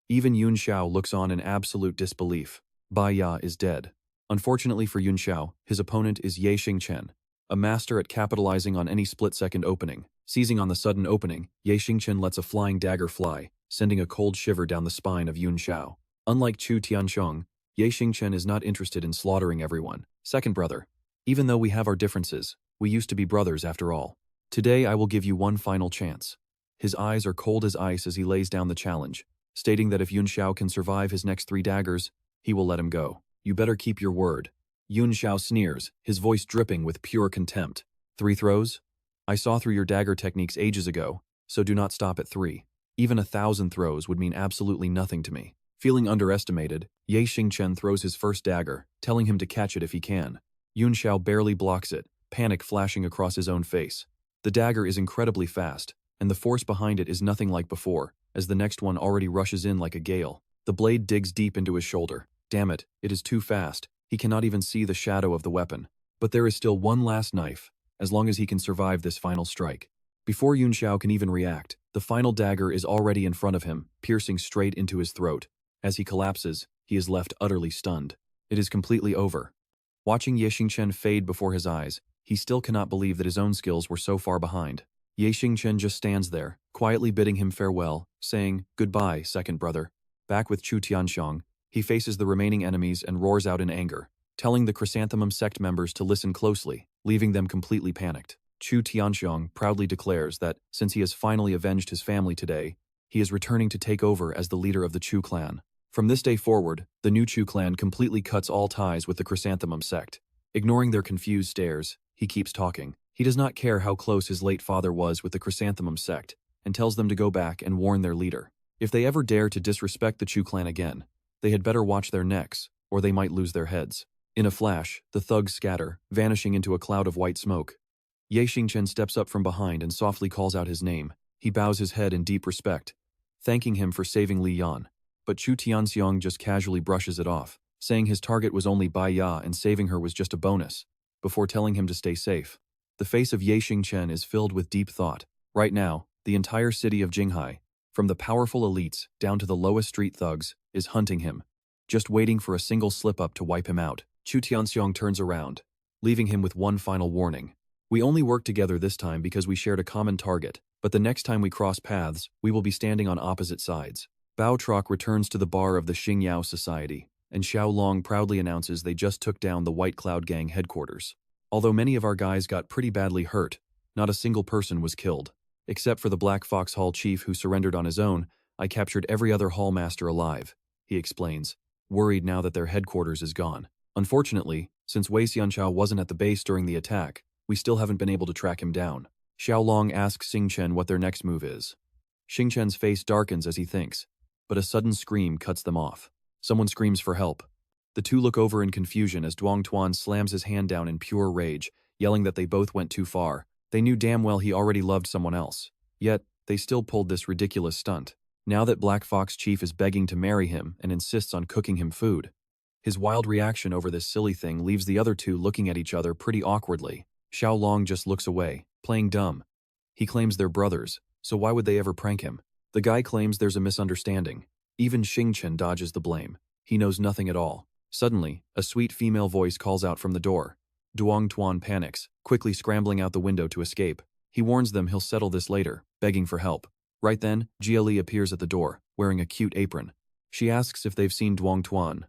[SPEAKER 1] Even Yun Xiao looks on in absolute disbelief. Baya is dead. Unfortunately for Yun Xiao, his opponent is Ye Xingchen, a master at capitalizing on any split-second opening. Seizing on the sudden opening, Ye Xingchen lets a flying dagger fly, sending a cold shiver down the spine of Yun Xiao. Unlike Chu Tianxiang, Ye Xingchen is not interested in slaughtering everyone. Second brother, even though we have our differences, we used to be brothers after all. Today I will give you one final chance. His eyes are cold as ice as he lays down the challenge, stating that if Yun Xiao can survive his next 3 daggers, he will let him go. You better keep your word. Yun Xiao sneers, his voice dripping with pure contempt. 3 throws? I saw through your dagger techniques ages ago, so do not stop at 3. Even 1,000 throws would mean absolutely nothing to me. Feeling underestimated, Ye Xingchen throws his first dagger, telling him to catch it if he can. Yun Xiao barely blocks it, panic flashing across his own face. The dagger is incredibly fast, and the force behind it is nothing like before, as the next one already rushes in like a gale. The blade digs deep into his shoulder. Damn it, it is too fast. He cannot even see the shadow of the weapon. But there is still one last knife, as long as he can survive this final strike. Before Yun Xiao can even react, the final dagger is already in front of him, piercing straight into his throat. As he collapses, he is left utterly stunned. It is completely over. Watching Ye Xingchen fade before his eyes, he still cannot believe that his own skills were so far behind. Ye Xingchen just stands there, quietly bidding him farewell, saying, "Goodbye, second brother." Back with Chu Tianxiang, he faces the remaining enemies and roars out in anger. telling the chrysanthemum sect members to listen closely, leaving them completely panicked. Chu Tianxiong proudly declares that, since he has finally avenged his family today, he is returning to take over as the leader of the Chu clan. From this day forward, the new Chu clan completely cuts all ties with the chrysanthemum sect. Ignoring their confused stares, he keeps talking. He does not care how close his late father was with the chrysanthemum sect, and tells them to go back and warn their leader. If they ever dare to disrespect the Chu clan again, they had better watch their necks, or they might lose their heads. In a flash, the thugs scatter, vanishing into a cloud of white smoke. Xingchen steps up from behind and softly calls out his name. He bows his head in deep respect, thanking him for saving Li Yan. But Chu Tianxiong just casually brushes it off, saying his target was only Bai Ya and saving her was just a bonus, before telling him to stay safe. The face of Xingchen is filled with deep thought. Right now, the entire city of Jinghai, from the powerful elites down to the lowest street thugs, is hunting him, just waiting for a single slip-up to wipe him out. Chu Tianxiong turns around, leaving him with one final warning. We only worked together this time because we shared a common target, but the next time we cross paths, we will be standing on opposite sides. Bao Troc returns to the bar of the Xingyao Society, and Xiaolong proudly announces they just took down the White Cloud Gang headquarters. Although many of our guys got pretty badly hurt, not a single person was killed. Except for the Black Fox Hall chief who surrendered on his own, I captured every other hall master alive, he explains, worried now that their headquarters is gone. Unfortunately, since Wei Xianchao wasn't at the base during the attack, we still haven't been able to track him down. Xiaolong asks Xingchen what their next move is. Xingchen's face darkens as he thinks, but a sudden scream cuts them off. Someone screams for help. The two look over in confusion as Duong Tuan slams his hand down in pure rage, yelling that they both went too far. They knew damn well he already loved someone else. Yet, they still pulled this ridiculous stunt. Now that Black Fox Chief is begging to marry him and insists on cooking him food. His wild reaction over this silly thing leaves the other two looking at each other pretty awkwardly. Xiaolong just looks away, playing dumb. He claims they're brothers, so why would they ever prank him? The guy claims there's a misunderstanding. Even Xingchen dodges the blame. He knows nothing at all. Suddenly, a sweet female voice calls out from the door. Duong Tuan panics, quickly scrambling out the window to escape. He warns them he'll settle this later, begging for help. Right then, Jiali appears at the door, wearing a cute apron. She asks if they've seen Duong Tuan.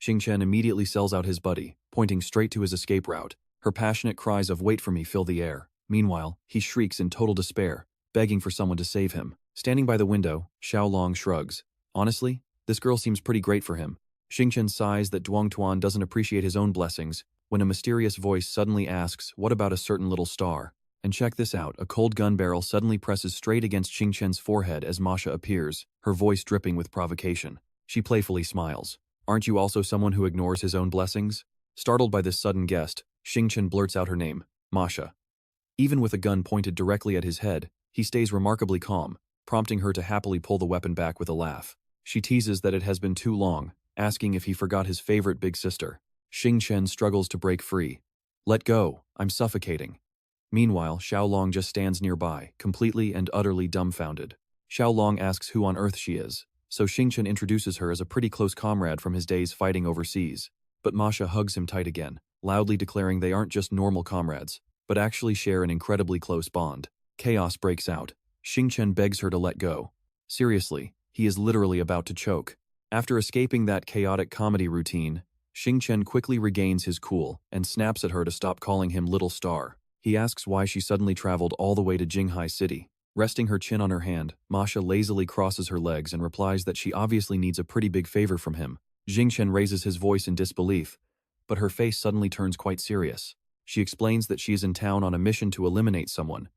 [SPEAKER 1] Xingchen immediately sells out his buddy, pointing straight to his escape route. Her passionate cries of "wait for me" fill the air. Meanwhile, he shrieks in total despair, begging for someone to save him. Standing by the window, Xiaolong shrugs. Honestly, this girl seems pretty great for him. Xingchen sighs that Duong Tuan doesn't appreciate his own blessings, when a mysterious voice suddenly asks, what about a certain little star? And check this out, a cold gun barrel suddenly presses straight against Xingchen's forehead as Masha appears, her voice dripping with provocation. She playfully smiles. Aren't you also someone who ignores his own blessings? Startled by this sudden guest, Xingchen blurts out her name, Masha. Even with a gun pointed directly at his head, he stays remarkably calm, prompting her to happily pull the weapon back with a laugh. She teases that it has been too long, asking if he forgot his favorite big sister. Xingchen struggles to break free. Let go, I'm suffocating. Meanwhile, Xiaolong just stands nearby, completely and utterly dumbfounded. Xiaolong asks who on earth she is, so Xingchen introduces her as a pretty close comrade from his days fighting overseas. But Masha hugs him tight again, loudly declaring they aren't just normal comrades, but actually share an incredibly close bond. Chaos breaks out. Xingchen begs her to let go. Seriously, he is literally about to choke. After escaping that chaotic comedy routine, Xingchen quickly regains his cool and snaps at her to stop calling him Little Star. He asks why she suddenly traveled all the way to Jinghai City. Resting her chin on her hand, Masha lazily crosses her legs and replies that she obviously needs a pretty big favor from him. Xingchen raises his voice in disbelief, but her face suddenly turns quite serious. She explains that she is in town on a mission to eliminate someone,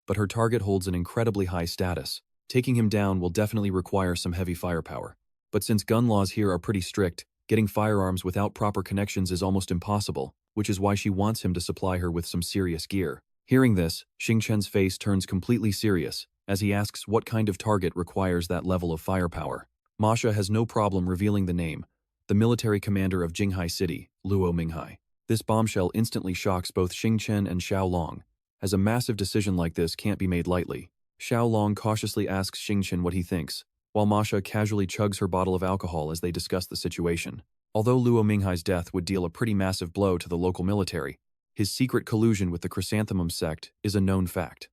[SPEAKER 1] but her target holds an incredibly high status. Taking him down will definitely require some heavy firepower. But since gun laws here are pretty strict, getting firearms without proper connections is almost impossible, which is why she wants him to supply her with some serious gear. Hearing this, Xingchen's face turns completely serious, as he asks what kind of target requires that level of firepower. Masha has no problem revealing the name, the military commander of Jinghai City, Luo Minghai. This bombshell instantly shocks both Xingchen and Xiaolong, as a massive decision like this can't be made lightly. Xiaolong cautiously asks Xingchen what he thinks, while Masha casually chugs her bottle of alcohol as they discuss the situation. Although Luo Minghai's death would deal a pretty massive blow to the local military, his secret collusion with the Chrysanthemum sect is a known fact.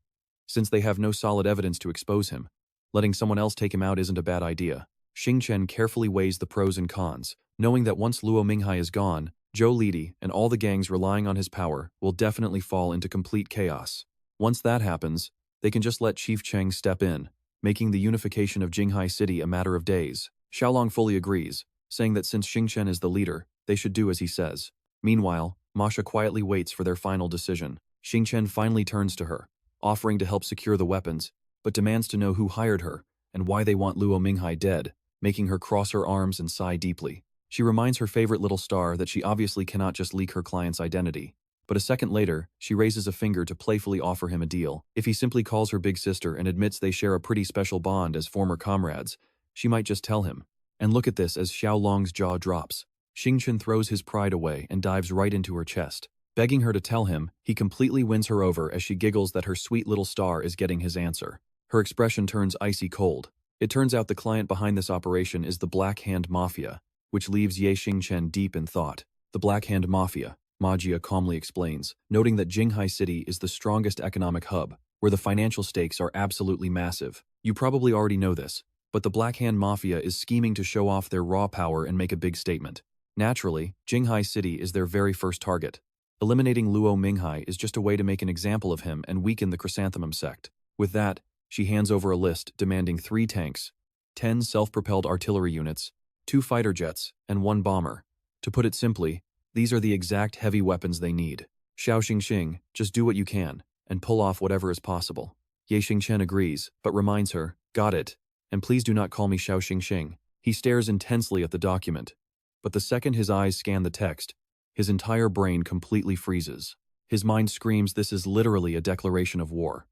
[SPEAKER 1] Since they have no solid evidence to expose him, letting someone else take him out isn't a bad idea. Xingchen carefully weighs the pros and cons, knowing that once Luo Minghai is gone, Zhou Lidi and all the gangs relying on his power will definitely fall into complete chaos. Once that happens, they can just let Chief Cheng step in, making the unification of Jinghai City a matter of days. Xiaolong fully agrees, saying that since Xingchen is the leader, they should do as he says. Meanwhile, Masha quietly waits for their final decision. Xingchen finally turns to her, offering to help secure the weapons, but demands to know who hired her and why they want Luo Minghai dead, making her cross her arms and sigh deeply. She reminds her favorite little star that she obviously cannot just leak her client's identity. But a second later, she raises a finger to playfully offer him a deal. If he simply calls her big sister and admits they share a pretty special bond as former comrades, she might just tell him. And look at this as Xiaolong's jaw drops. Xingchen throws his pride away and dives right into her chest. Begging her to tell him, he completely wins her over as she giggles that her sweet little star is getting his answer. Her expression turns icy cold. It turns out the client behind this operation is the Black Hand Mafia, which leaves Ye Xingchen deep in thought. The Black Hand Mafia, Majia calmly explains, noting that Jinghai City is the strongest economic hub, where the financial stakes are absolutely massive. You probably already know this, but the Black Hand Mafia is scheming to show off their raw power and make a big statement. Naturally, Jinghai City is their very first target. Eliminating Luo Minghai is just a way to make an example of him and weaken the Chrysanthemum sect. With that, she hands over a list demanding 3 tanks, 10 self-propelled artillery units, 2 fighter jets, and 1 bomber. To put it simply, these are the exact heavy weapons they need. Xiao Xingxing, just do what you can, and pull off whatever is possible. Ye Xingchen agrees, but reminds her, got it, and please do not call me Xiao Xingxing. He stares intensely at the document, but the second his eyes scan the text, his entire brain completely freezes. His mind screams this is literally a declaration of war.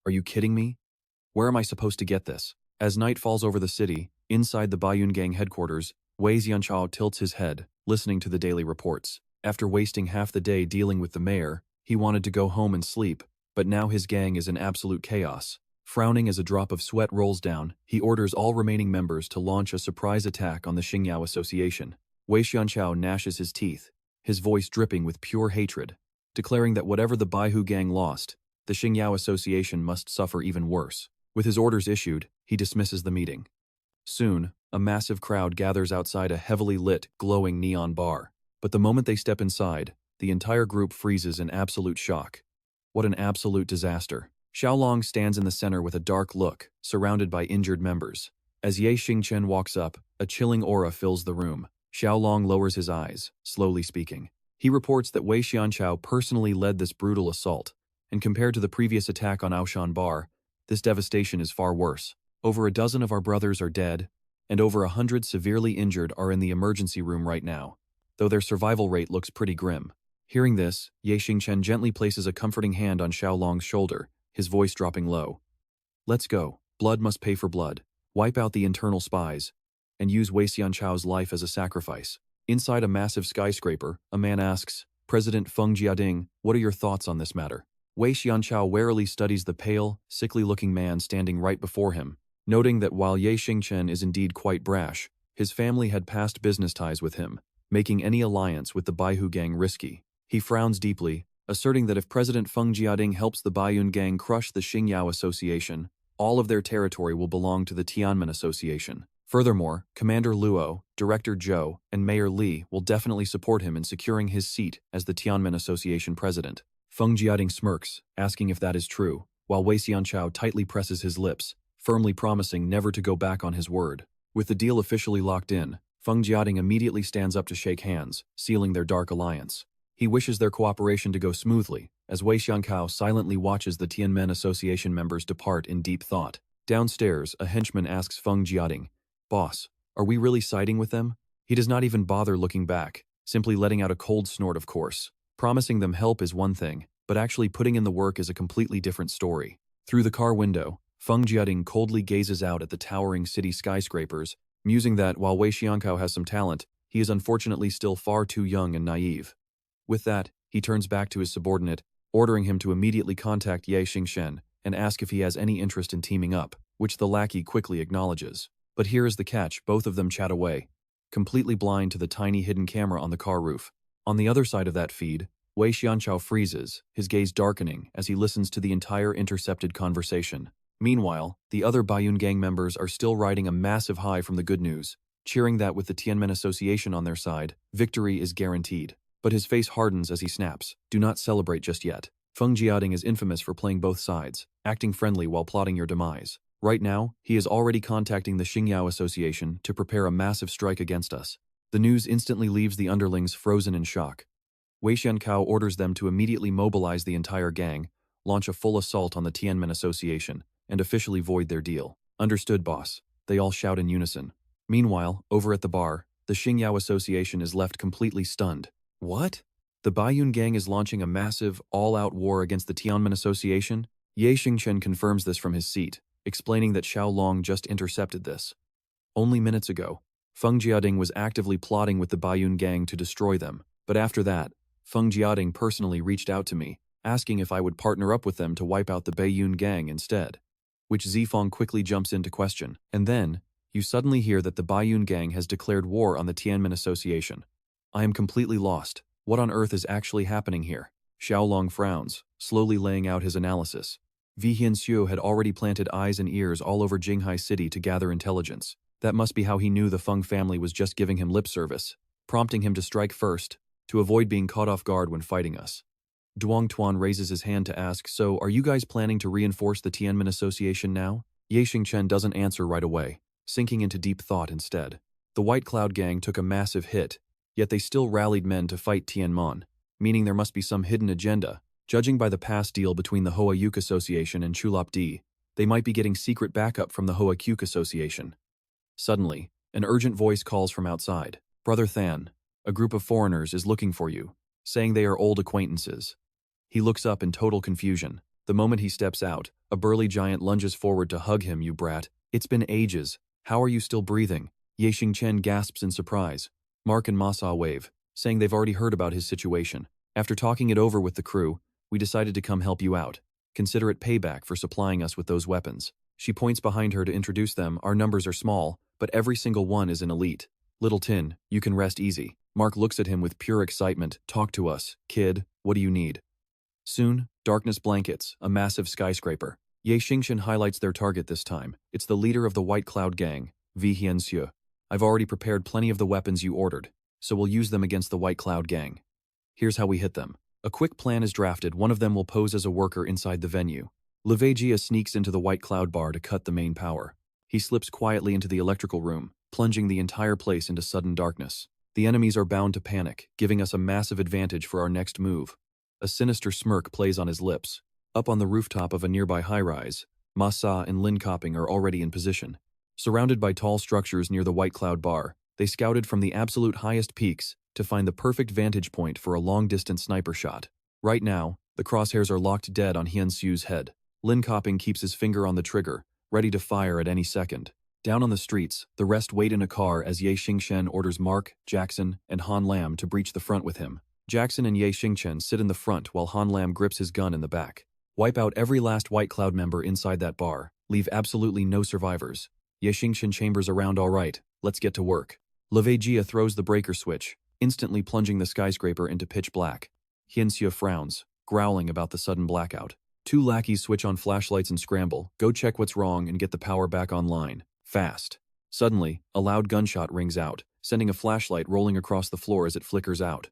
[SPEAKER 1] Are you kidding me? Where am I supposed to get this? As night falls over the city, inside the Baiyun Gang headquarters, Wei Xianchao tilts his head, listening to the daily reports. After wasting half the day dealing with the mayor, he wanted to go home and sleep, but now his gang is in absolute chaos. Frowning as a drop of sweat rolls down, he orders all remaining members to launch a surprise attack on the Xingyao Association. Wei Xianchao gnashes his teeth, his voice dripping with pure hatred, declaring that whatever the Baihu Gang lost, the Xingyao Association must suffer even worse. With his orders issued, he dismisses the meeting. Soon, a massive crowd gathers outside a heavily lit, glowing neon bar. But the moment they step inside, the entire group freezes in absolute shock. What an absolute disaster. Xiaolong stands in the center with a dark look, surrounded by injured members. As Ye Xingchen walks up, a chilling aura fills the room. Xiaolong lowers his eyes, slowly speaking. He reports that Wei Xianchao personally led this brutal assault, and compared to the previous attack on Aoshan Bar, this devastation is far worse. Over a dozen of our brothers are dead, and over 100 severely injured are in the emergency room right now, though their survival rate looks pretty grim. Hearing this, Ye Xingchen gently places a comforting hand on Xiaolong's shoulder, his voice dropping low. Let's go. Blood must pay for blood. Wipe out the internal spies, and use Wei Xianchao's life as a sacrifice. Inside a massive skyscraper, a man asks, President Feng Jiading, what are your thoughts on this matter? Wei Xianchao warily studies the pale, sickly-looking man standing right before him, noting that while Ye Xingchen is indeed quite brash, his family had past business ties with him, making any alliance with the Baihu Gang risky. He frowns deeply, asserting that if President Feng Jiading helps the Baiyun Gang crush the Xingyao Association, all of their territory will belong to the Tianmen Association. Furthermore, Commander Luo, Director Zhou, and Mayor Li will definitely support him in securing his seat as the Tianmen Association president. Feng Jiading smirks, asking if that is true, while Wei Xianchao tightly presses his lips, firmly promising never to go back on his word. With the deal officially locked in, Feng Jiading immediately stands up to shake hands, sealing their dark alliance. He wishes their cooperation to go smoothly, as Wei Xianchao silently watches the Tianmen Association members depart in deep thought. Downstairs, a henchman asks Feng Jiading, Boss, are we really siding with them? He does not even bother looking back, simply letting out a cold snort of course. Promising them help is one thing, but actually putting in the work is a completely different story. Through the car window, Feng Jiading coldly gazes out at the towering city skyscrapers, musing that while Wei Xianchao has some talent, he is unfortunately still far too young and naive. With that, he turns back to his subordinate, ordering him to immediately contact Ye Xingchen and ask if he has any interest in teaming up, which the lackey quickly acknowledges. But here is the catch, both of them chat away, completely blind to the tiny hidden camera on the car roof. On the other side of that feed, Wei Xianchao freezes, his gaze darkening as he listens to the entire intercepted conversation. Meanwhile, the other Baiyun Gang members are still riding a massive high from the good news, cheering that with the Tianmen Association on their side, victory is guaranteed. But his face hardens as he snaps. Do not celebrate just yet. Feng Jiading is infamous for playing both sides, acting friendly while plotting your demise. Right now, he is already contacting the Xingyao Association to prepare a massive strike against us. The news instantly leaves the underlings frozen in shock. Wei Xiankao orders them to immediately mobilize the entire gang, launch a full assault on the Tianmen Association, and officially void their deal. Understood, boss. They all shout in unison. Meanwhile, over at the bar, the Xingyao Association is left completely stunned. What? The Baiyun gang is launching a massive, all-out war against the Tianmen Association? Ye Xingchen confirms this from his seat, explaining that Xiaolong just intercepted this. Only minutes ago, Feng Jiading was actively plotting with the Baiyun gang to destroy them, but after that, Feng Jiading personally reached out to me, asking if I would partner up with them to wipe out the Baiyun gang instead. Which Zifeng quickly jumps into question, and then, you suddenly hear that the Baiyun gang has declared war on the Tianmen Association. I am completely lost. What on earth is actually happening here? Xiaolong frowns, slowly laying out his analysis. Vihianxiu had already planted eyes and ears all over Jinghai City to gather intelligence. That must be how he knew the Feng family was just giving him lip service, prompting him to strike first, to avoid being caught off guard when fighting us. Duong Tuan raises his hand to ask, so are you guys planning to reinforce the Tianmen Association now? Ye Xingchen doesn't answer right away, sinking into deep thought instead. The White Cloud gang took a massive hit, yet they still rallied men to fight Tianmon, meaning there must be some hidden agenda. Judging by the past deal between the Hoa Yuk Association and Chulop Di, they might be getting secret backup from the Hoa Kuk Association. Suddenly, an urgent voice calls from outside. Brother Than, a group of foreigners is looking for you, saying they are old acquaintances. He looks up in total confusion. The moment he steps out, a burly giant lunges forward to hug him. You brat. It's been ages. How are you still breathing? Ye Xingchen gasps in surprise. Mark and Masa wave, saying they've already heard about his situation. After talking it over with the crew, we decided to come help you out. Consider it payback for supplying us with those weapons. She points behind her to introduce them. Our numbers are small, but every single one is an elite. Little Tin, you can rest easy. Mark looks at him with pure excitement. Talk to us, kid. What do you need? Soon, darkness blankets a massive skyscraper. Ye Xingchen highlights their target this time. It's the leader of the White Cloud gang, Vihianxiu. I've already prepared plenty of the weapons you ordered, so we'll use them against the White Cloud gang. Here's how we hit them. A quick plan is drafted. One of them will pose as a worker inside the venue. Levejia sneaks into the White Cloud bar to cut the main power. He slips quietly into the electrical room, plunging the entire place into sudden darkness. The enemies are bound to panic, giving us a massive advantage for our next move. A sinister smirk plays on his lips. Up on the rooftop of a nearby high-rise, Masa and Lin Kopping are already in position. Surrounded by tall structures near the White Cloud bar, they scouted from the absolute highest peaks to find the perfect vantage point for a long-distance sniper shot. Right now, the crosshairs are locked dead on Hianxiu's head. Lin Kopping keeps his finger on the trigger, ready to fire at any second. Down on the streets, the rest wait in a car as Ye Xingchen orders Mark, Jackson, and Han Lam to breach the front with him. Jackson and Ye Xingchen sit in the front while Han Lam grips his gun in the back. Wipe out every last White Cloud member inside that bar. Leave absolutely no survivors. Ye Xingchen chambers around. All right, let's get to work. Levejia throws the breaker switch, instantly plunging the skyscraper into pitch black. Hianxiu frowns, growling about the sudden blackout. Two lackeys switch on flashlights and scramble. Go check what's wrong and get the power back online. Fast. Suddenly, a loud gunshot rings out, sending a flashlight rolling across the floor as it flickers out.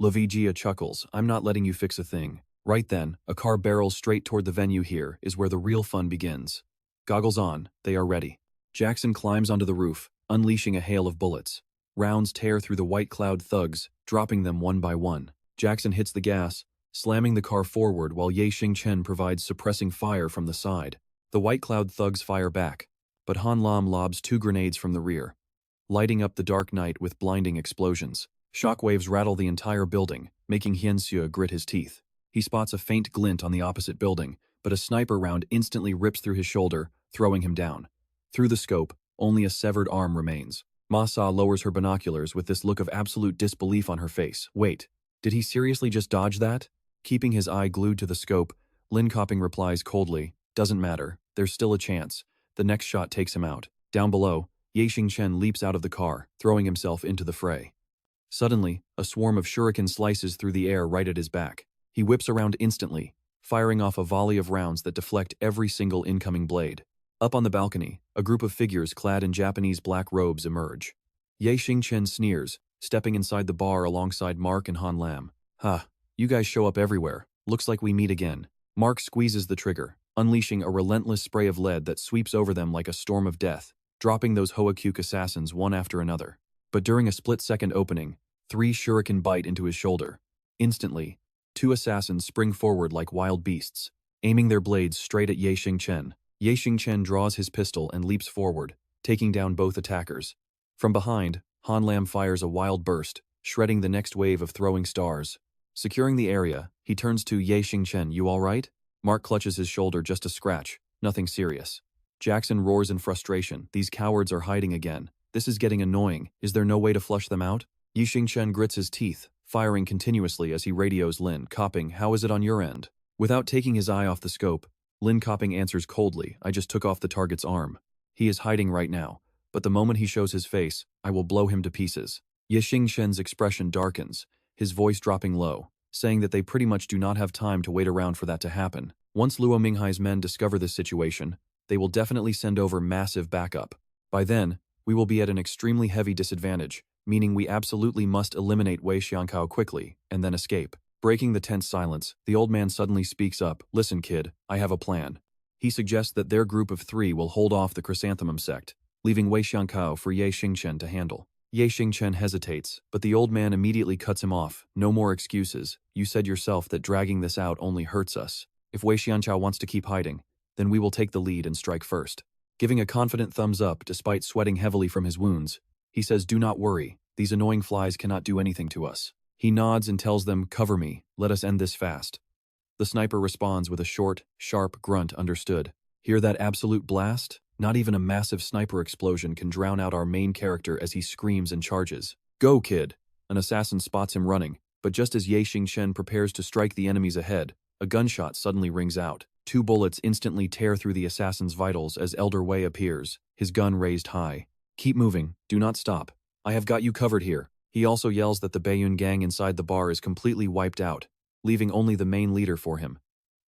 [SPEAKER 1] Levejia chuckles. I'm not letting you fix a thing. Right then, a car barrels straight toward the venue. Here is where the real fun begins. Goggles on, they are ready. Jackson climbs onto the roof, unleashing a hail of bullets. Rounds tear through the White Cloud thugs, dropping them one by one. Jackson hits the gas, slamming the car forward while Ye Xingchen provides suppressing fire from the side. The White Cloud thugs fire back, but Han Lam lobs 2 grenades from the rear, lighting up the dark night with blinding explosions. Shockwaves rattle the entire building, making Hianxiu grit his teeth. He spots a faint glint on the opposite building, but a sniper round instantly rips through his shoulder, throwing him down. Through the scope, only a severed arm remains. Masa lowers her binoculars with this look of absolute disbelief on her face. Wait, did he seriously just dodge that? Keeping his eye glued to the scope, Lin Kopping replies coldly, doesn't matter, there's still a chance. The next shot takes him out. Down below, Ye Xingchen leaps out of the car, throwing himself into the fray. Suddenly, a swarm of shuriken slices through the air right at his back. He whips around instantly, firing off a volley of rounds that deflect every single incoming blade. Up on the balcony, a group of figures clad in Japanese black robes emerge. Ye Xingchen sneers, stepping inside the bar alongside Mark and Han Lam. "Ha, you guys show up everywhere. Looks like we meet again." Mark squeezes the trigger, unleashing a relentless spray of lead that sweeps over them like a storm of death, dropping those Hoakyuk assassins one after another. But during a split-second opening, 3 shuriken bite into his shoulder. Instantly, 2 assassins spring forward like wild beasts, aiming their blades straight at Xingchen. Xingchen draws his pistol and leaps forward, taking down both attackers. From behind, Han Lam fires a wild burst, shredding the next wave of throwing stars. Securing the area, he turns to Xingchen. "You all right?" Mark clutches his shoulder, just a scratch, nothing serious. Jackson roars in frustration. "These cowards are hiding again. This is getting annoying. Is there no way to flush them out?" Xingchen grits his teeth, firing continuously as he radios Lin Copping. "How is it on your end?" Without taking his eye off the scope, Lin Copping answers coldly. "I just took off the target's arm. He is hiding right now, but the moment he shows his face, I will blow him to pieces." Xingchen's expression darkens, his voice dropping low, saying that they pretty much do not have time to wait around for that to happen. Once Luo Minghai's men discover this situation, they will definitely send over massive backup. By then, we will be at an extremely heavy disadvantage, meaning we absolutely must eliminate Wei Xiankao quickly, and then escape. Breaking the tense silence, the old man suddenly speaks up. "Listen, kid, I have a plan." He suggests that their group of 3 will hold off the Chrysanthemum sect, leaving Wei Xiankao for Xingchen to handle. Xingchen hesitates, but the old man immediately cuts him off. "No more excuses. You said yourself that dragging this out only hurts us. If Wei Xiankao wants to keep hiding, then we will take the lead and strike first." Giving a confident thumbs up despite sweating heavily from his wounds, he says, "Do not worry. These annoying flies cannot do anything to us." He nods and tells them, "Cover me. Let us end this fast." The sniper responds with a short, sharp grunt. "Understood." Hear that absolute blast? Not even a massive sniper explosion can drown out our main character as he screams and charges. "Go, kid!" An assassin spots him running, but just as Xingchen prepares to strike the enemies ahead, a gunshot suddenly rings out. 2 bullets instantly tear through the assassin's vitals as Elder Wei appears, his gun raised high. "Keep moving. Do not stop. I have got you covered here." He also yells that the Baiyun gang inside the bar is completely wiped out, leaving only the main leader for him.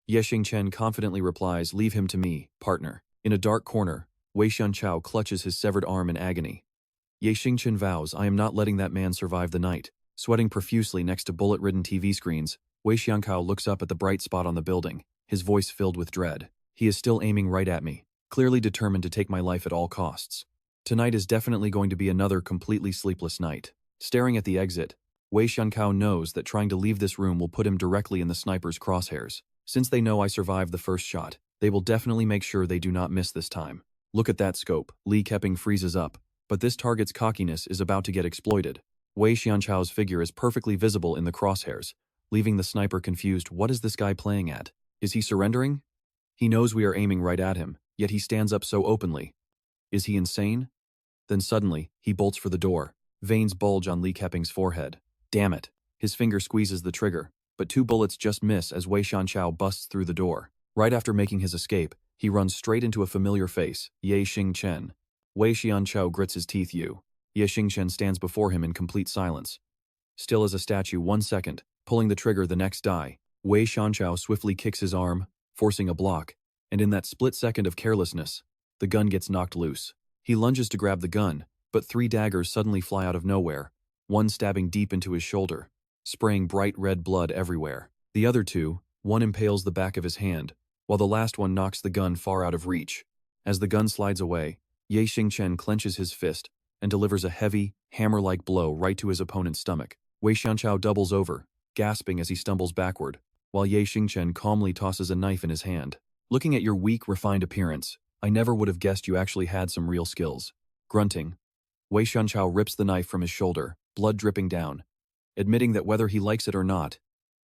[SPEAKER 1] Xingchen confidently replies, "Leave him to me, partner." In a dark corner, Wei Xianchao clutches his severed arm in agony. Xingchen vows, "I am not letting that man survive the night." Sweating profusely next to bullet-ridden TV screens, Wei Xiankao looks up at the bright spot on the building, his voice filled with dread. "He is still aiming right at me, clearly determined to take my life at all costs. Tonight is definitely going to be another completely sleepless night." Staring at the exit, Wei Xiankao knows that trying to leave this room will put him directly in the sniper's crosshairs. Since they know I survived the first shot, they will definitely make sure they do not miss this time. Look at that scope. Li Keping freezes up, but this target's cockiness is about to get exploited. Wei Xianchao's figure is perfectly visible in the crosshairs, leaving the sniper confused. What is this guy playing at? Is he surrendering? He knows we are aiming right at him, yet he stands up so openly. Is he insane? Then suddenly, he bolts for the door. Veins bulge on Li Keping's forehead. Damn it. His finger squeezes the trigger, but 2 bullets just miss as Wei Xianchao busts through the door. Right after making his escape, he runs straight into a familiar face, Xingchen. Wei Xianchao grits his teeth. Xingchen stands before him in complete silence. Still as a statue 1 second, pulling the trigger the next die, Wei Xianchao swiftly kicks his arm, forcing a block, and in that split second of carelessness, the gun gets knocked loose. He lunges to grab the gun, but 3 daggers suddenly fly out of nowhere, one stabbing deep into his shoulder, spraying bright red blood everywhere. The other 2, one impales the back of his hand, while the last one knocks the gun far out of reach. As the gun slides away, Xingchen clenches his fist and delivers a heavy, hammer-like blow right to his opponent's stomach. Wei Xianchao doubles over, gasping as he stumbles backward, while Xingchen calmly tosses a knife in his hand. "Looking at your weak, refined appearance, I never would have guessed you actually had some real skills." Grunting, Wei Xianchao rips the knife from his shoulder, blood dripping down, admitting that whether he likes it or not,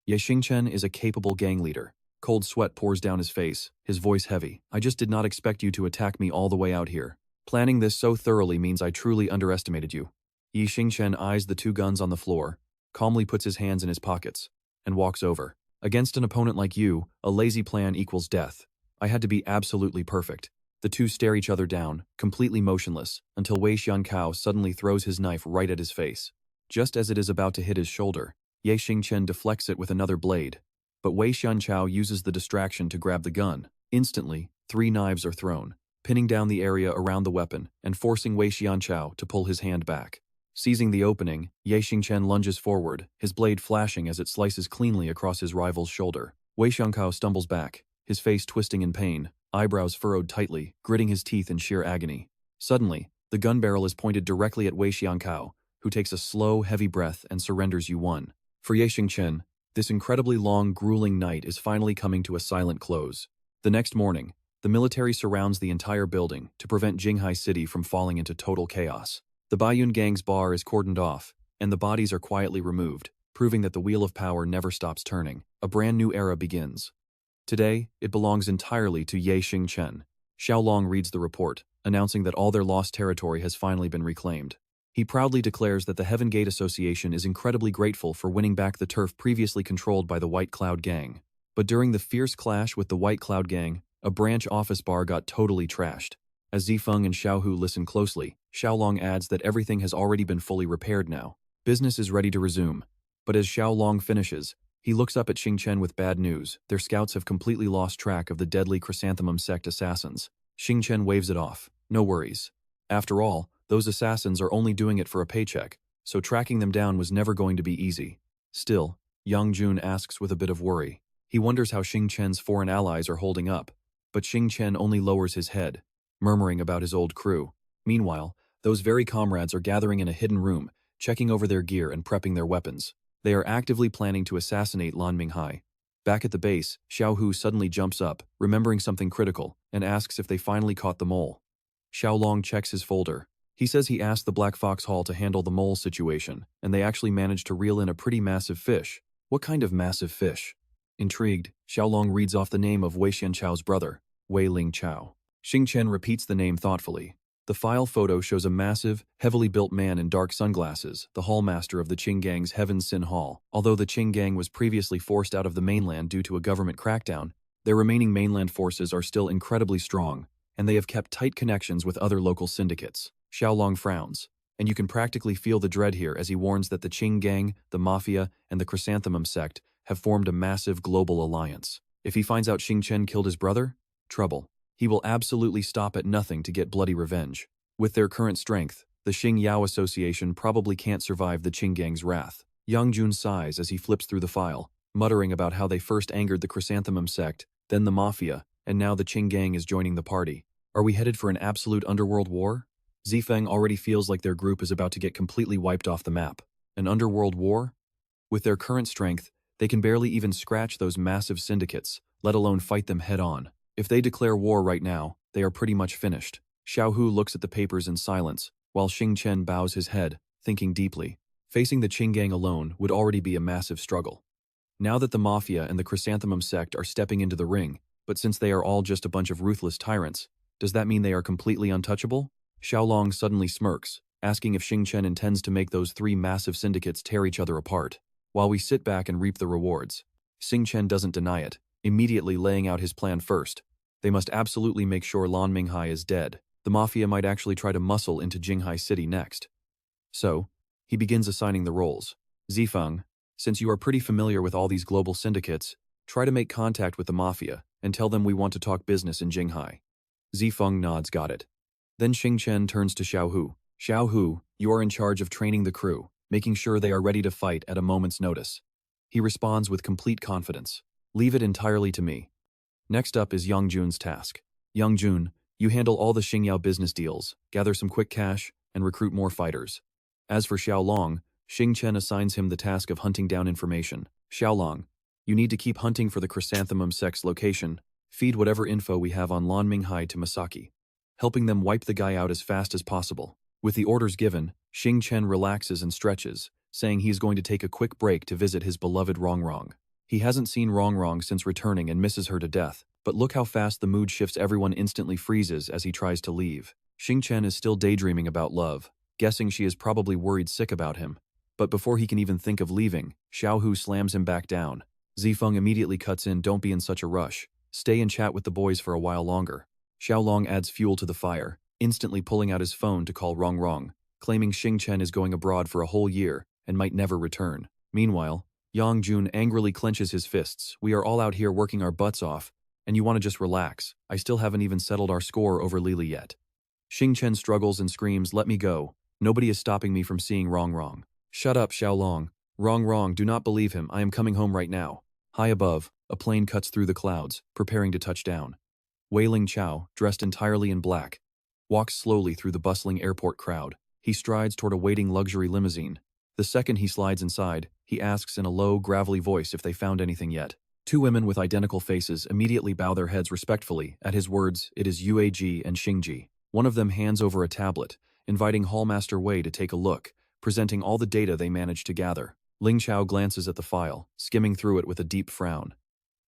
[SPEAKER 1] Xingchen is a capable gang leader. Cold sweat pours down his face, his voice heavy. "I just did not expect you to attack me all the way out here. Planning this so thoroughly means I truly underestimated you." Xingchen eyes the 2 guns on the floor, calmly puts his hands in his pockets, and walks over. "Against an opponent like you, a lazy plan equals death. I had to be absolutely perfect." The 2 stare each other down, completely motionless, until Wei Xiankao suddenly throws his knife right at his face. Just as it is about to hit his shoulder, Xingchen deflects it with another blade, but Wei Xianchao uses the distraction to grab the gun. Instantly, 3 knives are thrown, pinning down the area around the weapon and forcing Wei Xianchao to pull his hand back. Seizing the opening, Xingchen lunges forward, his blade flashing as it slices cleanly across his rival's shoulder. Wei Xiangkao stumbles back, his face twisting in pain, eyebrows furrowed tightly, gritting his teeth in sheer agony. Suddenly, the gun barrel is pointed directly at Wei Xiangkao, who takes a slow, heavy breath and surrenders Yu-1. For Xingchen, this incredibly long, grueling night is finally coming to a silent close. The next morning, the military surrounds the entire building to prevent Jinghai City from falling into total chaos. The Baiyun gang's bar is cordoned off, and the bodies are quietly removed, proving that the wheel of power never stops turning. A brand new era begins. Today, it belongs entirely to Xingchen. Xiaolong reads the report, announcing that all their lost territory has finally been reclaimed. He proudly declares that the Heaven Gate Association is incredibly grateful for winning back the turf previously controlled by the White Cloud Gang. But during the fierce clash with the White Cloud Gang, a branch office bar got totally trashed. As Zifeng and Xiaohu listen closely, Xiaolong adds that everything has already been fully repaired now. Business is ready to resume. But as Xiaolong finishes, he looks up at Xingchen with bad news. Their scouts have completely lost track of the deadly Chrysanthemum sect assassins. Xingchen waves it off. No worries. After all, those assassins are only doing it for a paycheck, so tracking them down was never going to be easy. Still, Yang Jun asks with a bit of worry. He wonders how Xingchen's foreign allies are holding up, but Xingchen only lowers his head, murmuring about his old crew. Meanwhile, those very comrades are gathering in a hidden room, checking over their gear and prepping their weapons. They are actively planning to assassinate Lan Minghai. Back at the base, Xiaohu suddenly jumps up, remembering something critical, and asks if they finally caught the mole. Xiaolong checks his folder. He says he asked the Black Fox Hall to handle the mole situation, and they actually managed to reel in a pretty massive fish. What kind of massive fish? Intrigued, Xiaolong reads off the name of Wei Xianchao's brother, Wei Ling Chao. Xingchen repeats the name thoughtfully. The file photo shows a massive, heavily built man in dark sunglasses, the hallmaster of the Qing Gang's Heaven Sin Hall. Although the Qing Gang was previously forced out of the mainland due to a government crackdown, their remaining mainland forces are still incredibly strong, and they have kept tight connections with other local syndicates. Xiaolong frowns, and you can practically feel the dread here as he warns that the Qing Gang, the Mafia, and the Chrysanthemum sect have formed a massive global alliance. If he finds out Xingchen killed his brother, trouble. He will absolutely stop at nothing to get bloody revenge. With their current strength, the Xing Yao Association probably can't survive the Qing Gang's wrath. Yang Jun sighs as he flips through the file, muttering about how they first angered the Chrysanthemum sect, then the Mafia, and now the Qing Gang is joining the party. Are we headed for an absolute underworld war? Zifeng already feels like their group is about to get completely wiped off the map. An underworld war? With their current strength, they can barely even scratch those massive syndicates, let alone fight them head-on. If they declare war right now, they are pretty much finished. Xiaohu looks at the papers in silence, while Xingchen bows his head, thinking deeply. Facing the Qing Gang alone would already be a massive struggle. Now that the Mafia and the Chrysanthemum sect are stepping into the ring, but since they are all just a bunch of ruthless tyrants, does that mean they are completely untouchable? Xiaolong suddenly smirks, asking if Xingchen intends to make those three massive syndicates tear each other apart, while we sit back and reap the rewards. Xingchen doesn't deny it, immediately laying out his plan first. They must absolutely make sure Lan Minghai is dead. The Mafia might actually try to muscle into Jinghai City next. So, he begins assigning the roles. Zifeng, since you are pretty familiar with all these global syndicates, try to make contact with the Mafia and tell them we want to talk business in Jinghai. Zifeng nods, got it. Then Xingchen turns to Xiaohu. Xiaohu, you are in charge of training the crew, making sure they are ready to fight at a moment's notice. He responds with complete confidence. Leave it entirely to me. Next up is Yang Jun's task. Yang Jun, you handle all the Xingyao business deals, gather some quick cash, and recruit more fighters. As for Xiaolong, Xingchen assigns him the task of hunting down information. Xiaolong, you need to keep hunting for the Chrysanthemum sect's location, feed whatever info we have on Lan Minghai to Masaki, helping them wipe the guy out as fast as possible. With the orders given, Xingchen relaxes and stretches, saying he is going to take a quick break to visit his beloved Rongrong. He hasn't seen Rongrong since returning and misses her to death, but look how fast the mood shifts. Everyone instantly freezes as he tries to leave. Xingchen is still daydreaming about love, guessing she is probably worried sick about him. But before he can even think of leaving, Xiaohu slams him back down. Zifeng immediately cuts in, don't be in such a rush. Stay and chat with the boys for a while longer. Xiaolong adds fuel to the fire, instantly pulling out his phone to call Rongrong, claiming Xingchen is going abroad for a whole year and might never return. Meanwhile, Yang Jun angrily clenches his fists. We are all out here working our butts off, and you want to just relax. I still haven't even settled our score over Lily yet. Xingchen struggles and screams, let me go. Nobody is stopping me from seeing Wrong. Shut up, Xiaolong. Wrong, do not believe him. I am coming home right now. High above, a plane cuts through the clouds, preparing to touch down. Wei Ling Chao, dressed entirely in black, walks slowly through the bustling airport crowd. He strides toward a waiting luxury limousine. The second he slides inside, he asks in a low, gravelly voice if they found anything yet. Two women with identical faces immediately bow their heads respectfully at his words. It is Yueji and Xingji. One of them hands over a tablet, inviting Hallmaster Wei to take a look, presenting all the data they managed to gather. Ling Chao glances at the file, skimming through it with a deep frown.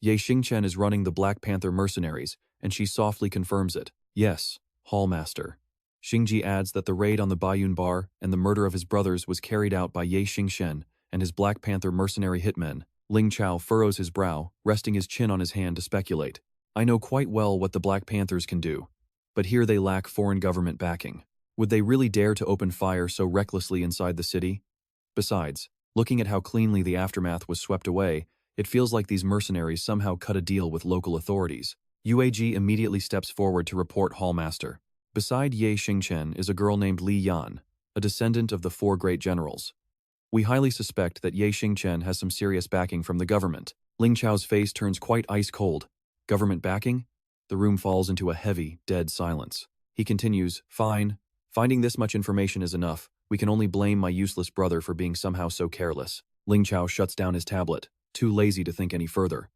[SPEAKER 1] Xingchen is running the Black Panther mercenaries, and she softly confirms it. Yes, Hallmaster. Xingji adds that the raid on the Baiyun bar and the murder of his brothers was carried out by Xingchen and his Black Panther mercenary hitmen. Ling Chao furrows his brow, resting his chin on his hand to speculate. I know quite well what the Black Panthers can do, but here they lack foreign government backing. Would they really dare to open fire so recklessly inside the city? Besides, looking at how cleanly the aftermath was swept away, it feels like these mercenaries somehow cut a deal with local authorities. UAG immediately steps forward to report Hallmaster. Beside Xingchen is a girl named Li Yan, a descendant of the four great generals. We highly suspect that Xingchen has some serious backing from the government. Ling Chao's face turns quite ice cold. Government backing? The room falls into a heavy, dead silence. He continues, Fine. Finding this much information is enough. We can only blame my useless brother for being somehow so careless. Ling Chao shuts down his tablet, too lazy to think any further.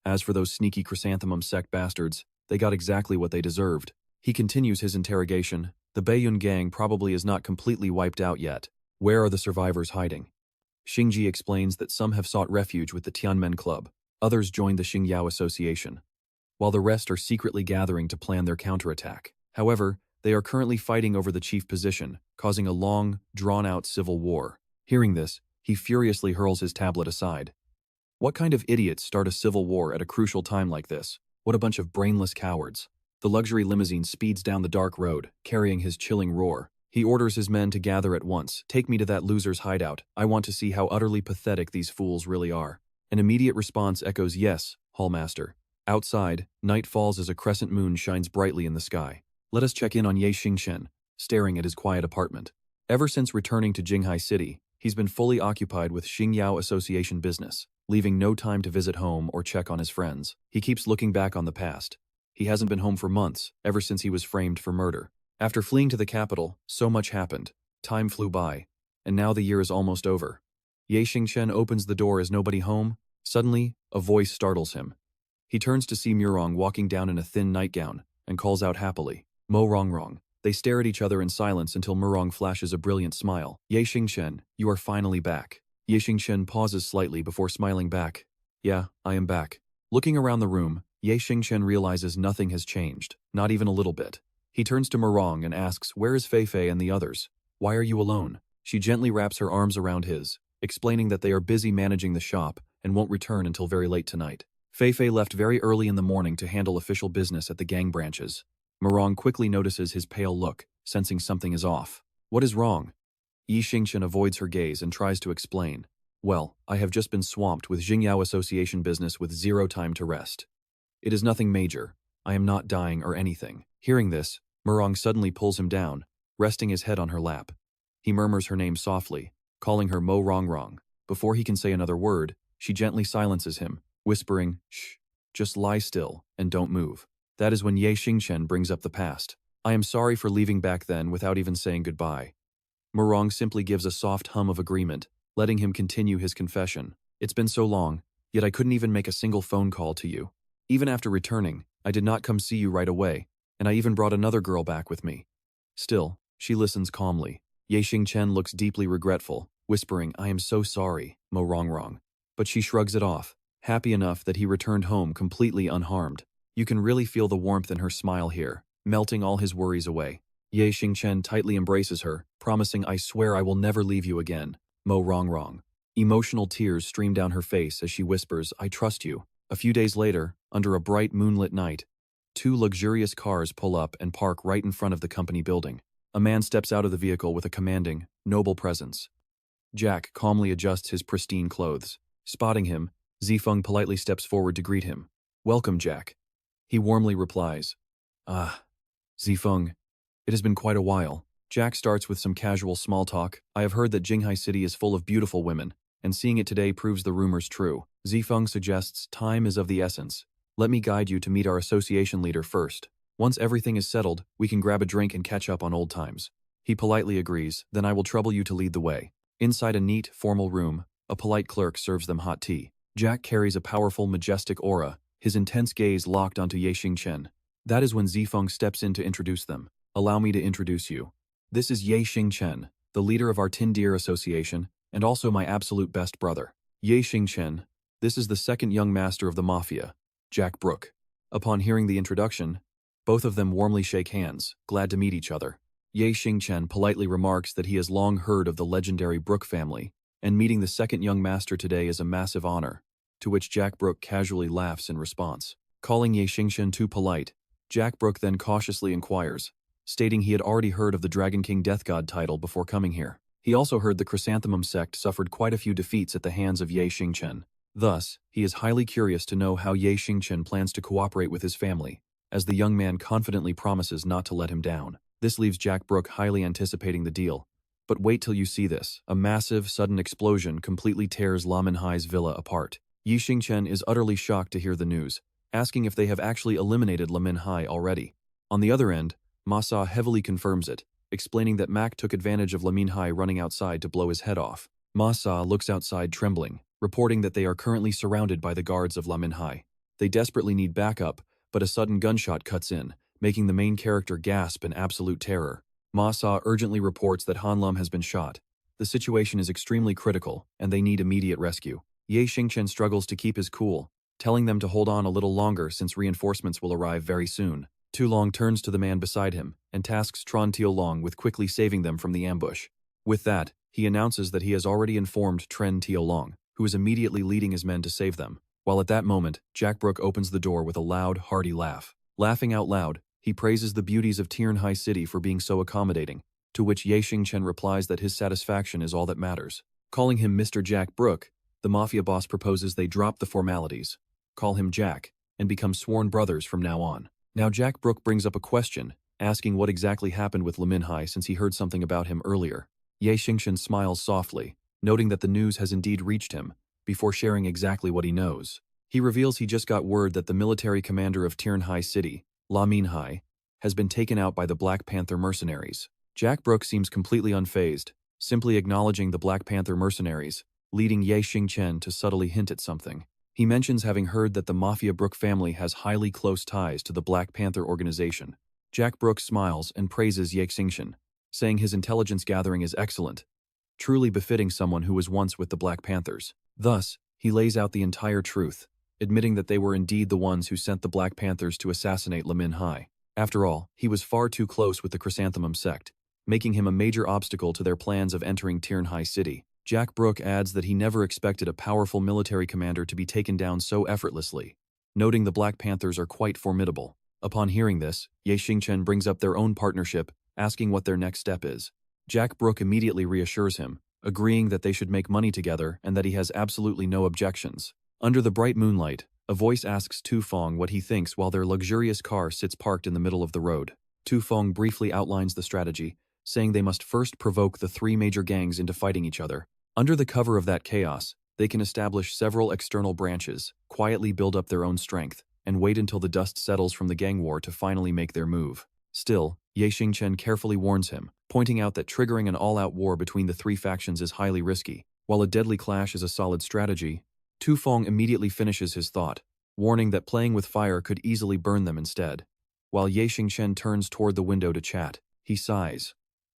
[SPEAKER 1] As for those sneaky chrysanthemum sect bastards, they got exactly what they deserved. He continues his interrogation. The Baiyun gang probably is not completely wiped out yet. Where are the survivors hiding? Xingji explains that some have sought refuge with the Tianmen Club. Others joined the Xingyao Association, while the rest are secretly gathering to plan their counterattack. However, they are currently fighting over the chief position, causing a long, drawn-out civil war. Hearing this, he furiously hurls his tablet aside. What kind of idiots start a civil war at a crucial time like this? What a bunch of brainless cowards. The luxury limousine speeds down the dark road, carrying his chilling roar. He orders his men to gather at once. Take me to that loser's hideout. I want to see how utterly pathetic these fools really are. An immediate response echoes, Yes, Hallmaster. Outside, night falls as a crescent moon shines brightly in the sky. Let us check in on Xingchen, staring at his quiet apartment. Ever since returning to Jinghai City, he's been fully occupied with Xingyao Association business, leaving no time to visit home or check on his friends. He keeps looking back on the past. He hasn't been home for months, ever since he was framed for murder. After fleeing to the capital, so much happened. Time flew by, and now the year is almost over. Xingchen opens the door as nobody home. Suddenly, a voice startles him. He turns to see Murong walking down in a thin nightgown, and calls out happily, Mo Rong. They stare at each other in silence until Murong flashes a brilliant smile. Xingchen, you are finally back. Xingchen pauses slightly before smiling back. Yeah, I am back. Looking around the room, Xingchen realizes nothing has changed, not even a little bit. He turns to Murong and asks, Where is Fei and the others? Why are you alone? She gently wraps her arms around his, explaining that they are busy managing the shop and won't return until very late tonight. Fei left very early in the morning to handle official business at the gang branches. Murong quickly notices his pale look, sensing something is off. What is wrong? Xingchen avoids her gaze and tries to explain. Well, I have just been swamped with Xingyao Association business with zero time to rest. It is nothing major. I am not dying or anything. Hearing this, Murong suddenly pulls him down, resting his head on her lap. He murmurs her name softly, calling her Mo Rong. Before he can say another word, she gently silences him, whispering, Shh, just lie still and don't move. That is when Xingchen brings up the past. I am sorry for leaving back then without even saying goodbye. Murong simply gives a soft hum of agreement, letting him continue his confession. It's been so long, yet I couldn't even make a single phone call to you. Even after returning, I did not come see you right away, and I even brought another girl back with me. Still, she listens calmly. Xingchen looks deeply regretful, whispering, I am so sorry, Mo Rong. But she shrugs it off, happy enough that he returned home completely unharmed. You can really feel the warmth in her smile here, melting all his worries away. Xingchen tightly embraces her, promising, I swear I will never leave you again, Mo Rong. Emotional tears stream down her face as she whispers, I trust you. A few days later, under a bright moonlit night, two luxurious cars pull up and park right in front of the company building. A man steps out of the vehicle with a commanding, noble presence. Jack calmly adjusts his pristine clothes. Spotting him, Zifeng politely steps forward to greet him. Welcome, Jack. He warmly replies, Ah, Zifeng, it has been quite a while. Jack starts with some casual small talk. I have heard that Jinghai City is full of beautiful women, and seeing it today proves the rumors true. Zifeng suggests time is of the essence. Let me guide you to meet our association leader first. Once everything is settled, we can grab a drink and catch up on old times. He politely agrees, then I will trouble you to lead the way. Inside a neat, formal room, a polite clerk serves them hot tea. Jack carries a powerful, majestic aura, his intense gaze locked onto Xingchen. That is when Zifeng steps in to introduce them. Allow me to introduce you. This is Xingchen, the leader of our Tindir Association, and also my absolute best brother. Xingchen, this is the second young master of the Mafia, Jack Brook. Upon hearing the introduction, both of them warmly shake hands, glad to meet each other. Xingchen politely remarks that he has long heard of the legendary Brook family, and meeting the second young master today is a massive honor, to which Jack Brook casually laughs in response. Calling Xingchen too polite, Jack Brook then cautiously inquires, stating he had already heard of the Dragon King Death God title before coming here. He also heard the Chrysanthemum sect suffered quite a few defeats at the hands of Xingchen. Thus, he is highly curious to know how Xingchen plans to cooperate with his family, as the young man confidently promises not to let him down. This leaves Jack Brook highly anticipating the deal. But wait till you see this. A massive, sudden explosion completely tears La Minhai's villa apart. Xingchen is utterly shocked to hear the news, asking if they have actually eliminated La Minhai already. On the other end, Masa heavily confirms it, explaining that Mac took advantage of La Minhai running outside to blow his head off. Masa looks outside trembling, reporting that they are currently surrounded by the guards of La Minhai. They desperately need backup, but a sudden gunshot cuts in, making the main character gasp in absolute terror. Masa urgently reports that Hanlum has been shot. The situation is extremely critical, and they need immediate rescue. Xingchen struggles to keep his cool, telling them to hold on a little longer since reinforcements will arrive very soon. Tulong turns to the man beside him and tasks Tron Tiolong with quickly saving them from the ambush. With that, he announces that he has already informed Tren Tiolong, who is immediately leading his men to save them. While at that moment, Jack Brook opens the door with a loud, hearty laugh. Laughing out loud, he praises the beauties of Jinghai City for being so accommodating, to which Xingchen replies that his satisfaction is all that matters. Calling him Mr. Jack Brook, the mafia boss proposes they drop the formalities, call him Jack, and become sworn brothers from now on. Now Jack Brook brings up a question, asking what exactly happened with La Minhai since he heard something about him earlier. Xingchen smiles softly, noting that the news has indeed reached him, before sharing exactly what he knows. He reveals he just got word that the military commander of Jinghai City, La Minhai, has been taken out by the Black Panther mercenaries. Jack Brook seems completely unfazed, simply acknowledging the Black Panther mercenaries, leading Xingchen to subtly hint at something. He mentions having heard that the Mafia Brook family has highly close ties to the Black Panther organization. Jack Brook smiles and praises Xingchen, saying his intelligence gathering is excellent, truly befitting someone who was once with the Black Panthers. Thus, he lays out the entire truth, admitting that they were indeed the ones who sent the Black Panthers to assassinate La Minhai. After all, he was far too close with the Chrysanthemum sect, making him a major obstacle to their plans of entering Jinghai City. Jack Brook adds that he never expected a powerful military commander to be taken down so effortlessly, noting the Black Panthers are quite formidable. Upon hearing this, Xingchen brings up their own partnership, asking what their next step is. Jack Brook immediately reassures him, agreeing that they should make money together and that he has absolutely no objections. Under the bright moonlight, a voice asks Tu Feng what he thinks while their luxurious car sits parked in the middle of the road. Tu Feng briefly outlines the strategy, saying they must first provoke the three major gangs into fighting each other. Under the cover of that chaos, they can establish several external branches, quietly build up their own strength, and wait until the dust settles from the gang war to finally make their move. Still, Xingchen carefully warns him, pointing out that triggering an all-out war between the three factions is highly risky. While a deadly clash is a solid strategy, Tu Feng immediately finishes his thought, warning that playing with fire could easily burn them instead. While Xingchen turns toward the window to chat, he sighs,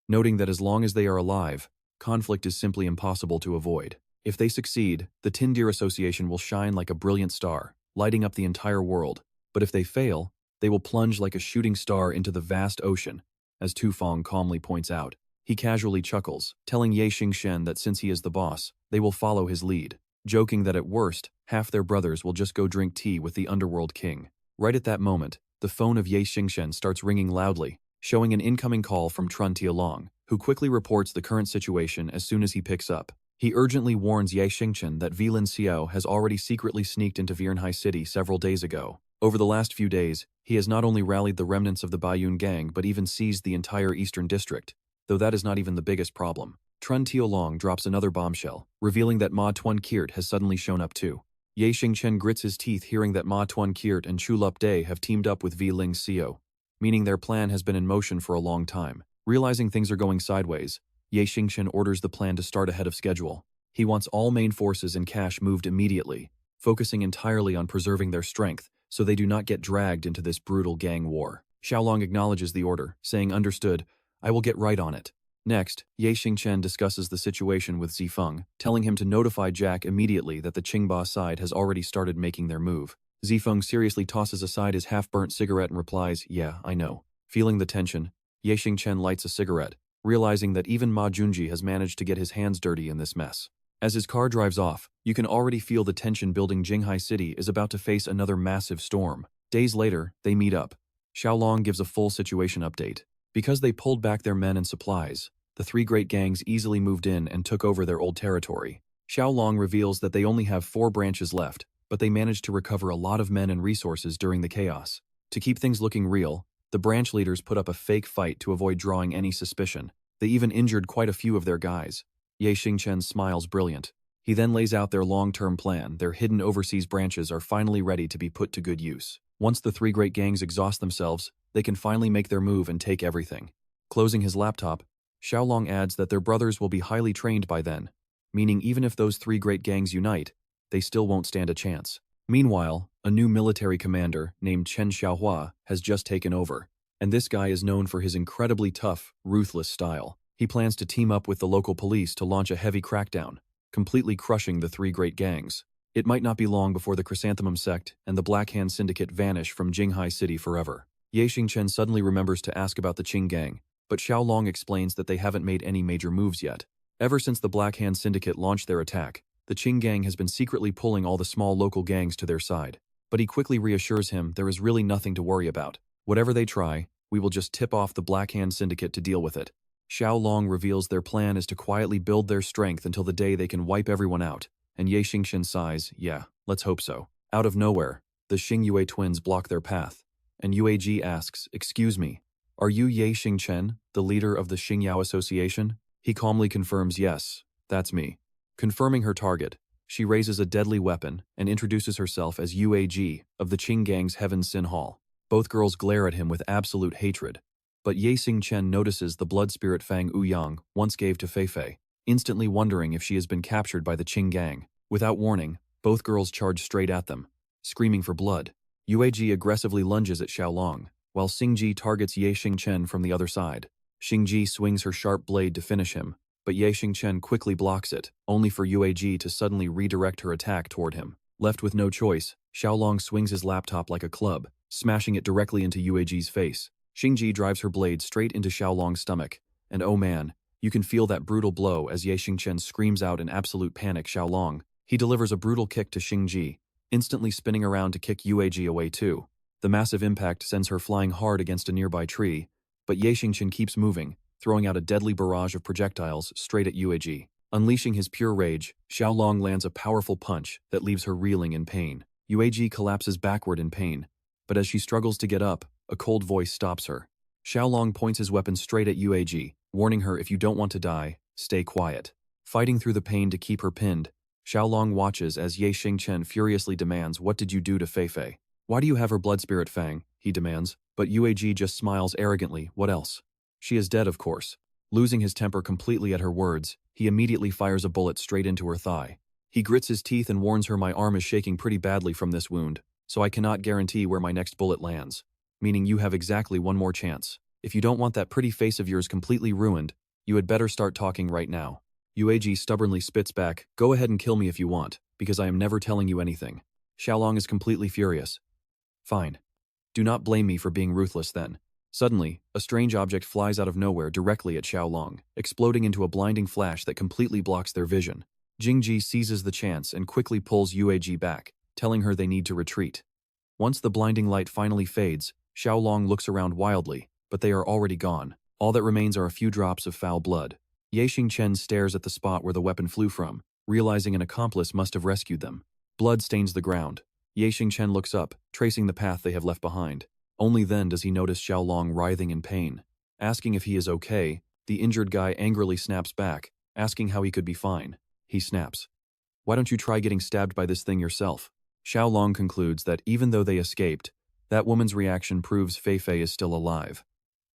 [SPEAKER 1] noting that as long as they are alive, conflict is simply impossible to avoid. If they succeed, the Tindir Association will shine like a brilliant star, lighting up the entire world. But if they fail, they will plunge like a shooting star into the vast ocean, as Tu Feng calmly points out. He casually chuckles, telling Xingchen that since he is the boss, they will follow his lead, joking that at worst, half their brothers will just go drink tea with the underworld king. Right at that moment, the phone of Xingchen starts ringing loudly, showing an incoming call from Tren Tiolong, who quickly reports the current situation as soon as he picks up. He urgently warns Xingchen that Vilin Xiao has already secretly sneaked into Jinghai City several days ago. Over the last few days, he has not only rallied the remnants of the Baiyun gang but even seized the entire eastern district. though that is not even the biggest problem. Trun Tiolong drops another bombshell, revealing that Ma Tuan Kirt has suddenly shown up too. Ye Xingchen grits his teeth hearing that Ma Tuan Kirt and Chu Lup Day have teamed up with V Ling Xiao, meaning their plan has been in motion for a long time. Realizing things are going sideways, Ye Xingchen orders the plan to start ahead of schedule. He wants all main forces and cash moved immediately, focusing entirely on preserving their strength so they do not get dragged into this brutal gang war. Xiaolong acknowledges the order, saying understood, I will get right on it. Next, Ye Xingchen discusses the situation with Zifeng, telling him to notify Jack immediately that the Qingba side has already started making their move. Zifeng seriously tosses aside his half-burnt cigarette and replies, yeah, I know. Feeling the tension, Ye Xingchen lights a cigarette, realizing that even Ma Junji has managed to get his hands dirty in this mess. As his car drives off, you can already feel the tension building. Jinghai City is about to face another massive storm. Days later, they meet up. Xiaolong gives a full situation update. Because they pulled back their men and supplies, the three great gangs easily moved in and took over their old territory. Xiaolong reveals that they only have 4 branches left, but they managed to recover a lot of men and resources during the chaos. To keep things looking real, the branch leaders put up a fake fight to avoid drawing any suspicion. They even injured quite a few of their guys. Ye Xingchen smiles brilliant. He then lays out their long-term plan. Their hidden overseas branches are finally ready to be put to good use. Once the three great gangs exhaust themselves, they can finally make their move and take everything. Closing his laptop, Xiaolong adds that their brothers will be highly trained by then, meaning even if those three great gangs unite, they still won't stand a chance. Meanwhile, a new military commander named Chen Xiaohua has just taken over, and this guy is known for his incredibly tough, ruthless style. He plans to team up with the local police to launch a heavy crackdown, completely crushing the three great gangs. It might not be long before the Chrysanthemum sect and the Black Hand Syndicate vanish from Jinghai City forever. Ye Xingchen suddenly remembers to ask about the Qing gang, but Xiaolong explains that they haven't made any major moves yet. Ever since the Black Hand Syndicate launched their attack, the Qing gang has been secretly pulling all the small local gangs to their side. But he quickly reassures him there is really nothing to worry about. Whatever they try, we will just tip off the Black Hand Syndicate to deal with it. Xiaolong reveals their plan is to quietly build their strength until the day they can wipe everyone out, and Ye Xingchen sighs, yeah, let's hope so. Out of nowhere, the Xing Yue twins block their path, and Yueji asks, excuse me, are you Ye Xingchen, the leader of the Xingyao Association? He calmly confirms yes, that's me. Confirming her target, she raises a deadly weapon and introduces herself as Yueji of the Qing gang's Heaven Sin Hall. Both girls glare at him with absolute hatred, but Ye Xingchen notices the blood spirit Fang Ouyang once gave to Feifei, instantly wondering if she has been captured by the Qing gang. Without warning, both girls charge straight at them, screaming for blood. Yueji aggressively lunges at Xiaolong, while Xingji targets Ye Xingchen from the other side. Xingji swings her sharp blade to finish him, but Ye Xingchen quickly blocks it, only for Yueji to suddenly redirect her attack toward him. Left with no choice, Xiaolong swings his laptop like a club, smashing it directly into Yueji's face. Xingji drives her blade straight into Xiaolong's stomach, and oh man, you can feel that brutal blow as Ye Xingchen screams out in absolute panic. Xiaolong. He delivers a brutal kick to Xingji, instantly spinning around to kick Yueji away too. The massive impact sends her flying hard against a nearby tree, but Ye Xingchen keeps moving, throwing out a deadly barrage of projectiles straight at Yueji. Unleashing his pure rage, Xiaolong lands a powerful punch that leaves her reeling in pain. Yueji collapses backward in pain, but as she struggles to get up, a cold voice stops her. Xiaolong points his weapon straight at Yueji, warning her if you don't want to die, stay quiet. Fighting through the pain to keep her pinned, Xiaolong watches as Ye Xingchen furiously demands, what did you do to Feifei? Why do you have her blood spirit Fang? He demands, but Yueji just smiles arrogantly, what else? She is dead, of course. Losing his temper completely at her words, he immediately fires a bullet straight into her thigh. He grits his teeth and warns her, my arm is shaking pretty badly from this wound, so I cannot guarantee where my next bullet lands. Meaning you have exactly one more chance. If you don't want that pretty face of yours completely ruined, you had better start talking right now. Yueji stubbornly spits back, go ahead and kill me if you want, because I am never telling you anything. Xiaolong is completely furious. Fine. Do not blame me for being ruthless then. Suddenly, a strange object flies out of nowhere directly at Xiaolong, exploding into a blinding flash that completely blocks their vision. Jingji seizes the chance and quickly pulls Yueji back, telling her they need to retreat. Once the blinding light finally fades, Xiaolong looks around wildly, but they are already gone. All that remains are a few drops of foul blood. Ye Xingchen stares at the spot where the weapon flew from, realizing an accomplice must have rescued them. Blood stains the ground. Ye Xingchen looks up, tracing the path they have left behind. Only then does he notice Xiaolong writhing in pain. Asking if he is okay, The injured guy angrily snaps back, asking how he could be fine. He snaps. Why don't you try getting stabbed by this thing yourself? Xiaolong concludes that even though they escaped, that woman's reaction proves Fei Fei is still alive.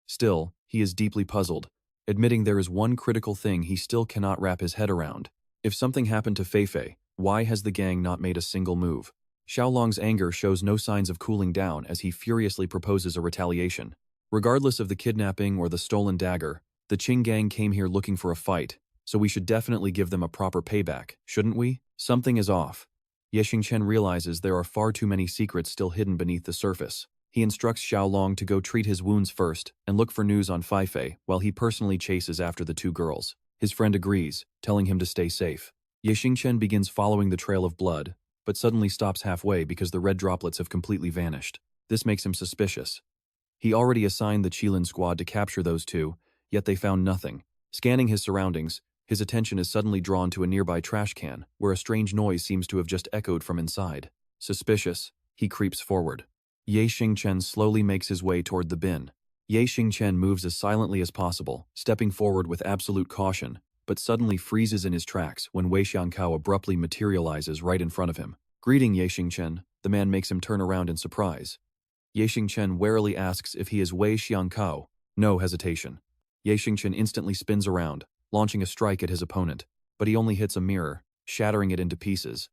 [SPEAKER 1] Still, he is deeply puzzled, admitting there is one critical thing he still cannot wrap his head around. If something happened to Fei Fei, why has the gang not made a single move? Xiaolong's anger shows no signs of cooling down as he furiously proposes a retaliation. Regardless of the kidnapping or the stolen dagger, the Qing gang came here looking for a fight, so we should definitely give them a proper payback, shouldn't we? Something is off. Xingchen realizes there are far too many secrets still hidden beneath the surface. He instructs Xiaolong to go treat his wounds first and look for news on Fei Fei while he personally chases after the two girls. His friend agrees, telling him to stay safe. Xingchen begins following the trail of blood, but suddenly stops halfway because the red droplets have completely vanished. This makes him suspicious. He already assigned the Qilin squad to capture those two, yet they found nothing. Scanning his surroundings, his attention is suddenly drawn to a nearby trash can, where a strange noise seems to have just echoed from inside. Suspicious, he creeps forward. Xingchen slowly makes his way toward the bin. Xingchen moves as silently as possible, stepping forward with absolute caution, but suddenly freezes in his tracks when Wei Xiangkao abruptly materializes right in front of him. Greeting Xingchen, the man makes him turn around in surprise. Xingchen warily asks if he is Wei Xiangkao. No hesitation. Xingchen instantly spins around, launching a strike at his opponent, but he only hits a mirror, shattering it into pieces.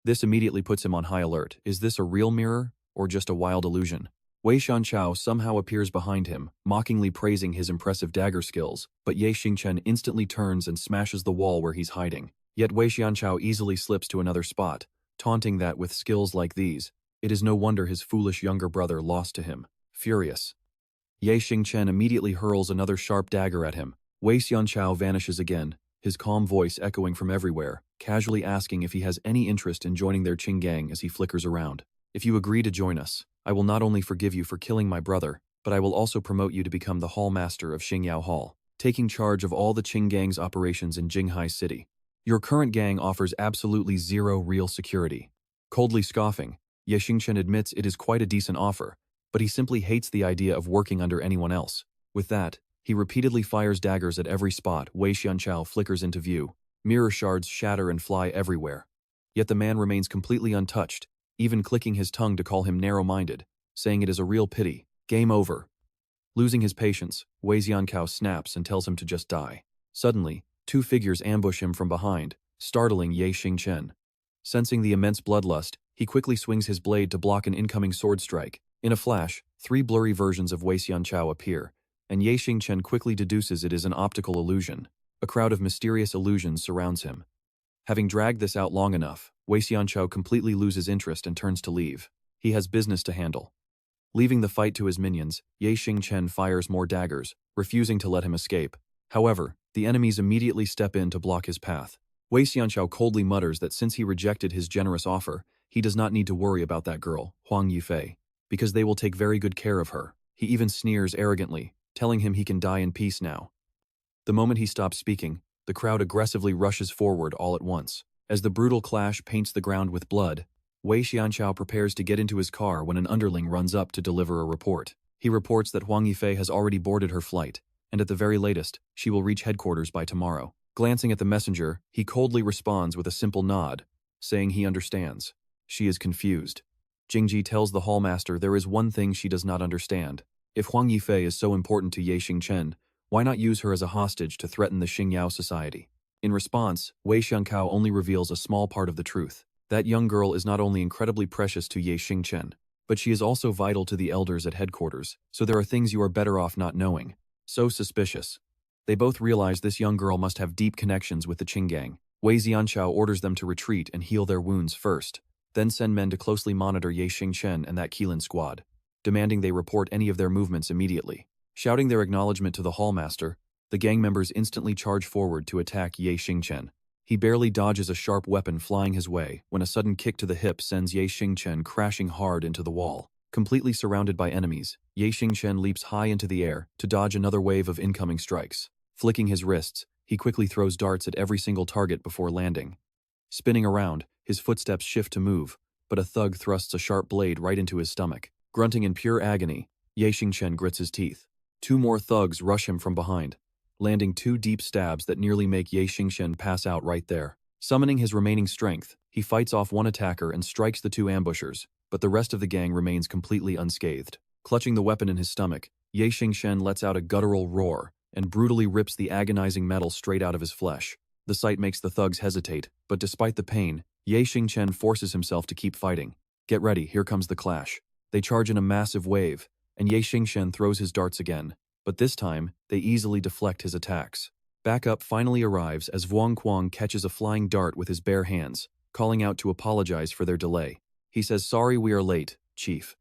[SPEAKER 1] This immediately puts him on high alert. Is this a real mirror, or just a wild illusion? Wei Xiangkao somehow appears behind him, mockingly praising his impressive dagger skills, but Xingchen instantly turns and smashes the wall where he's hiding. Yet Wei Xiangkao easily slips to another spot, taunting that with skills like these, it is no wonder his foolish younger brother lost to him. Furious, Xingchen immediately hurls another sharp dagger at him. Wei Xiangkao vanishes again, his calm voice echoing from everywhere, casually asking if he has any interest in joining their Qing gang as he flickers around. If you agree to join us, I will not only forgive you for killing my brother, but I will also promote you to become the hall master of Xingyao Hall, taking charge of all the Qing gang's operations in Jinghai City. Your current gang offers absolutely zero real security. Coldly scoffing, Xingchen admits it is quite a decent offer, but he simply hates the idea of working under anyone else. With that, he repeatedly fires daggers at every spot Wei Xiangkao flickers into view. Mirror shards shatter and fly everywhere. Yet the man remains completely untouched, even clicking his tongue to call him narrow-minded, saying it is a real pity. Game over. Losing his patience, Wei Xiangkao snaps and tells him to just die. Suddenly, two figures ambush him from behind, startling Xingchen. Sensing the immense bloodlust, he quickly swings his blade to block an incoming sword strike. In a flash, three blurry versions of Wei Xiangkao appear, and Xingchen quickly deduces it is an optical illusion. A crowd of mysterious illusions surrounds him. Having dragged this out long enough, Wei Xiangkao completely loses interest and turns to leave. He has business to handle. Leaving the fight to his minions, Xingchen fires more daggers, refusing to let him escape. However, the enemies immediately step in to block his path. Wei Xiangkao coldly mutters that since he rejected his generous offer, he does not need to worry about that girl, Huang Yifei, because they will take very good care of her. He even sneers arrogantly, telling him he can die in peace now. The moment he stops speaking, the crowd aggressively rushes forward all at once. As the brutal clash paints the ground with blood, Wei Xiangkao prepares to get into his car when an underling runs up to deliver a report. He reports that Huang Yifei has already boarded her flight, and at the very latest, she will reach headquarters by tomorrow. Glancing at the messenger, he coldly responds with a simple nod, saying he understands. She is confused. Jingji tells the hallmaster there is one thing she does not understand. If Huang Yifei is so important to Xingchen, why not use her as a hostage to threaten the Xingyao society? In response, Wei Xiangkao only reveals a small part of the truth. That young girl is not only incredibly precious to Xingchen, but she is also vital to the elders at headquarters, so there are things you are better off not knowing. So suspicious. They both realize this young girl must have deep connections with the Qing gang. Wei Xiangkao orders them to retreat and heal their wounds first, then send men to closely monitor Xingchen and that Qilin squad, demanding they report any of their movements immediately. Shouting their acknowledgement to the hallmaster, the gang members instantly charge forward to attack Xingchen. He barely dodges a sharp weapon flying his way when a sudden kick to the hip sends Xingchen crashing hard into the wall. Completely surrounded by enemies, Xingchen leaps high into the air to dodge another wave of incoming strikes. Flicking his wrists, he quickly throws darts at every single target before landing. Spinning around, his footsteps shift to move, but a thug thrusts a sharp blade right into his stomach. Grunting in pure agony, Xingchen grits his teeth. Two more thugs rush him from behind. landing 2 deep stabs that nearly make Ye Xingchen pass out right there. Summoning his remaining strength, he fights off one attacker and strikes the 2 ambushers, but the rest of the gang remains completely unscathed. Clutching the weapon in his stomach, Ye Xingchen lets out a guttural roar and brutally rips the agonizing metal straight out of his flesh. The sight makes the thugs hesitate, but despite the pain, Ye Xingchen forces himself to keep fighting. Get ready, here comes the clash. They charge in a massive wave, and Ye Xingchen throws his darts again, but this time, they easily deflect his attacks. Backup finally arrives as Vuong Quang catches a flying dart with his bare hands, calling out to apologize for their delay. He says, "Sorry we are late, Chief."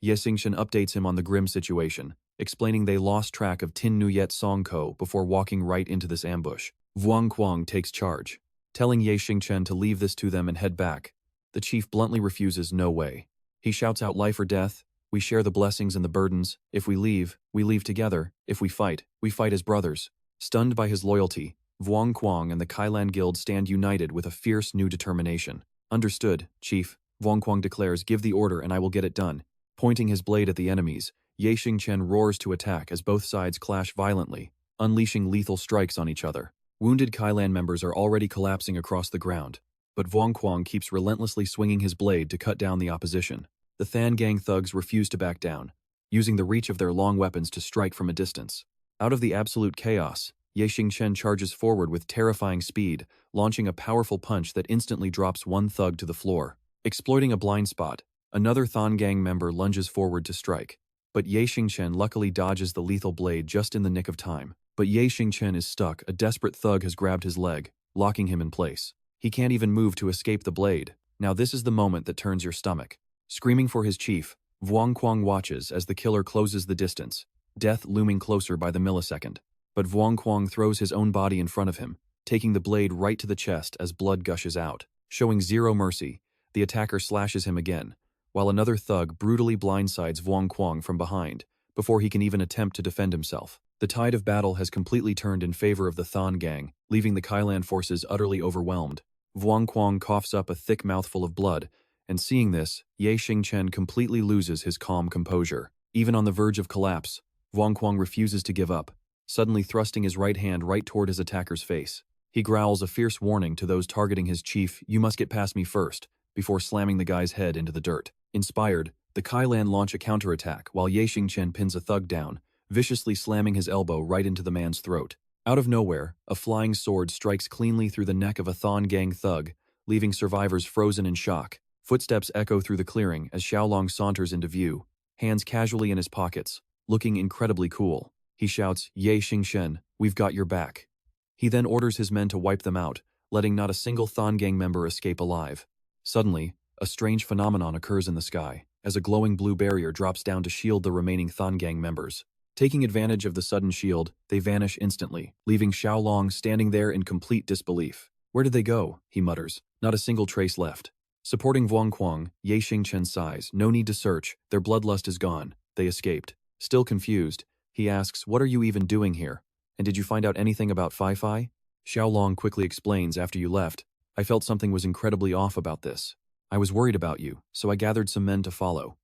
[SPEAKER 1] Ye Xingchen updates him on the grim situation, explaining they lost track of Tin Nuyet Songko before walking right into this ambush. Vuong Quang takes charge, telling Ye Xingchen to leave this to them and head back. The chief bluntly refuses, "No way." He shouts out, "Life or death, we share the blessings and the burdens. If we leave together. If we fight as brothers." Stunned by his loyalty, Vuong Quang and the Kailan Guild stand united with a fierce new determination. "Understood, Chief," Vuong Quang declares, "give the order and I will get it done." Pointing his blade at the enemies, Ye Xingchen roars to attack as both sides clash violently, unleashing lethal strikes on each other. Wounded Kailan members are already collapsing across the ground, but Vuong Quang keeps relentlessly swinging his blade to cut down the opposition. The Than gang thugs refuse to back down, using the reach of their long weapons to strike from a distance. Out of the absolute chaos, Ye Xingchen charges forward with terrifying speed, launching a powerful punch that instantly drops one thug to the floor. Exploiting a blind spot, another Than gang member lunges forward to strike, but Ye Xingchen luckily dodges the lethal blade just in the nick of time. But Ye Xingchen is stuck. A desperate thug has grabbed his leg, locking him in place. He can't even move to escape the blade. Now this is the moment that turns your stomach. Screaming for his chief, Vuong Quang watches as the killer closes the distance, death looming closer by the millisecond. But Vuong Quang throws his own body in front of him, taking the blade right to the chest as blood gushes out. Showing zero mercy, the attacker slashes him again, while another thug brutally blindsides Vuong Quang from behind, before he can even attempt to defend himself. The tide of battle has completely turned in favor of the Than gang, leaving the Kailan forces utterly overwhelmed. Vuong Quang coughs up a thick mouthful of blood, and seeing this, Ye Xingchen completely loses his calm composure. Even on the verge of collapse, Vuong Quang refuses to give up, suddenly thrusting his right hand right toward his attacker's face. He growls a fierce warning to those targeting his chief, "You must get past me first," before slamming the guy's head into the dirt. Inspired, the Kailan launch a counterattack while Ye Xingchen pins a thug down, viciously slamming his elbow right into the man's throat. Out of nowhere, a flying sword strikes cleanly through the neck of a Than gang thug, leaving survivors frozen in shock. Footsteps echo through the clearing as Xiaolong saunters into view, hands casually in his pockets, looking incredibly cool. He shouts, "Ye Xingchen, we've got your back." He then orders his men to wipe them out, letting not a single Than gang member escape alive. Suddenly, a strange phenomenon occurs in the sky, as a glowing blue barrier drops down to shield the remaining Than gang members. Taking advantage of the sudden shield, they vanish instantly, leaving Xiaolong standing there in complete disbelief. "Where did they go?" he mutters. "Not a single trace left." Supporting Vuong Quang, Ye Xingchen sighs. "No need to search, their bloodlust is gone. They escaped." Still confused, he asks, "What are you even doing here? And did you find out anything about Fai?" Xiaolong quickly explains, "After you left, I felt something was incredibly off about this. I was worried about you, so I gathered some men to follow.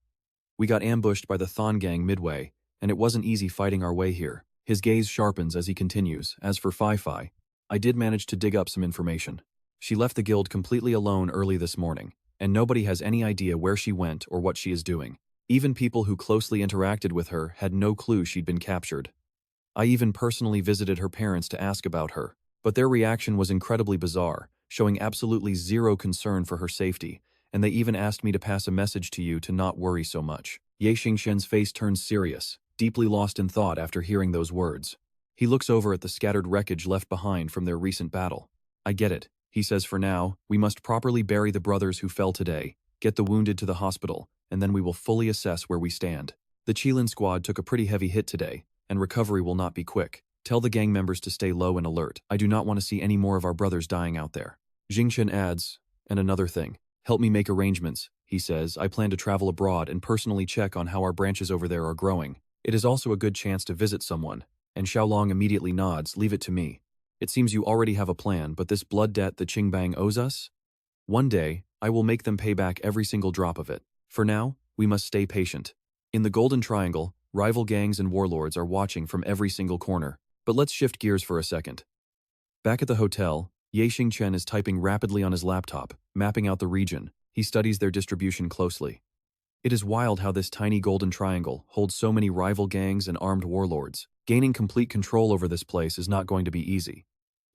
[SPEAKER 1] We got ambushed by the Than gang midway, and it wasn't easy fighting our way here." His gaze sharpens as he continues. "As for Fai, I did manage to dig up some information. She left the guild completely alone early this morning, and nobody has any idea where she went or what she is doing. Even people who closely interacted with her had no clue she'd been captured. I even personally visited her parents to ask about her, but their reaction was incredibly bizarre, showing absolutely zero concern for her safety, and they even asked me to pass a message to you to not worry so much." Ye Xingchen's face turns serious, deeply lost in thought after hearing those words. He looks over at the scattered wreckage left behind from their recent battle. "I get it," he says. "For now, we must properly bury the brothers who fell today, get the wounded to the hospital, and then we will fully assess where we stand. The Qilin squad took a pretty heavy hit today, and recovery will not be quick. Tell the gang members to stay low and alert. I do not want to see any more of our brothers dying out there." Xingchen adds, "And another thing. Help me make arrangements," he says. "I plan to travel abroad and personally check on how our branches over there are growing. It is also a good chance to visit someone." And Xiaolong immediately nods. "Leave it to me. It seems you already have a plan, but this blood debt the Qingbang owes us? One day, I will make them pay back every single drop of it. For now, we must stay patient." In the Golden Triangle, rival gangs and warlords are watching from every single corner, But let's shift gears for a second. Back at the hotel, Xingchen is typing rapidly on his laptop, mapping out the region. He studies their distribution closely. It is wild how this tiny golden triangle holds so many rival gangs and armed warlords. Gaining complete control over this place is not going to be easy.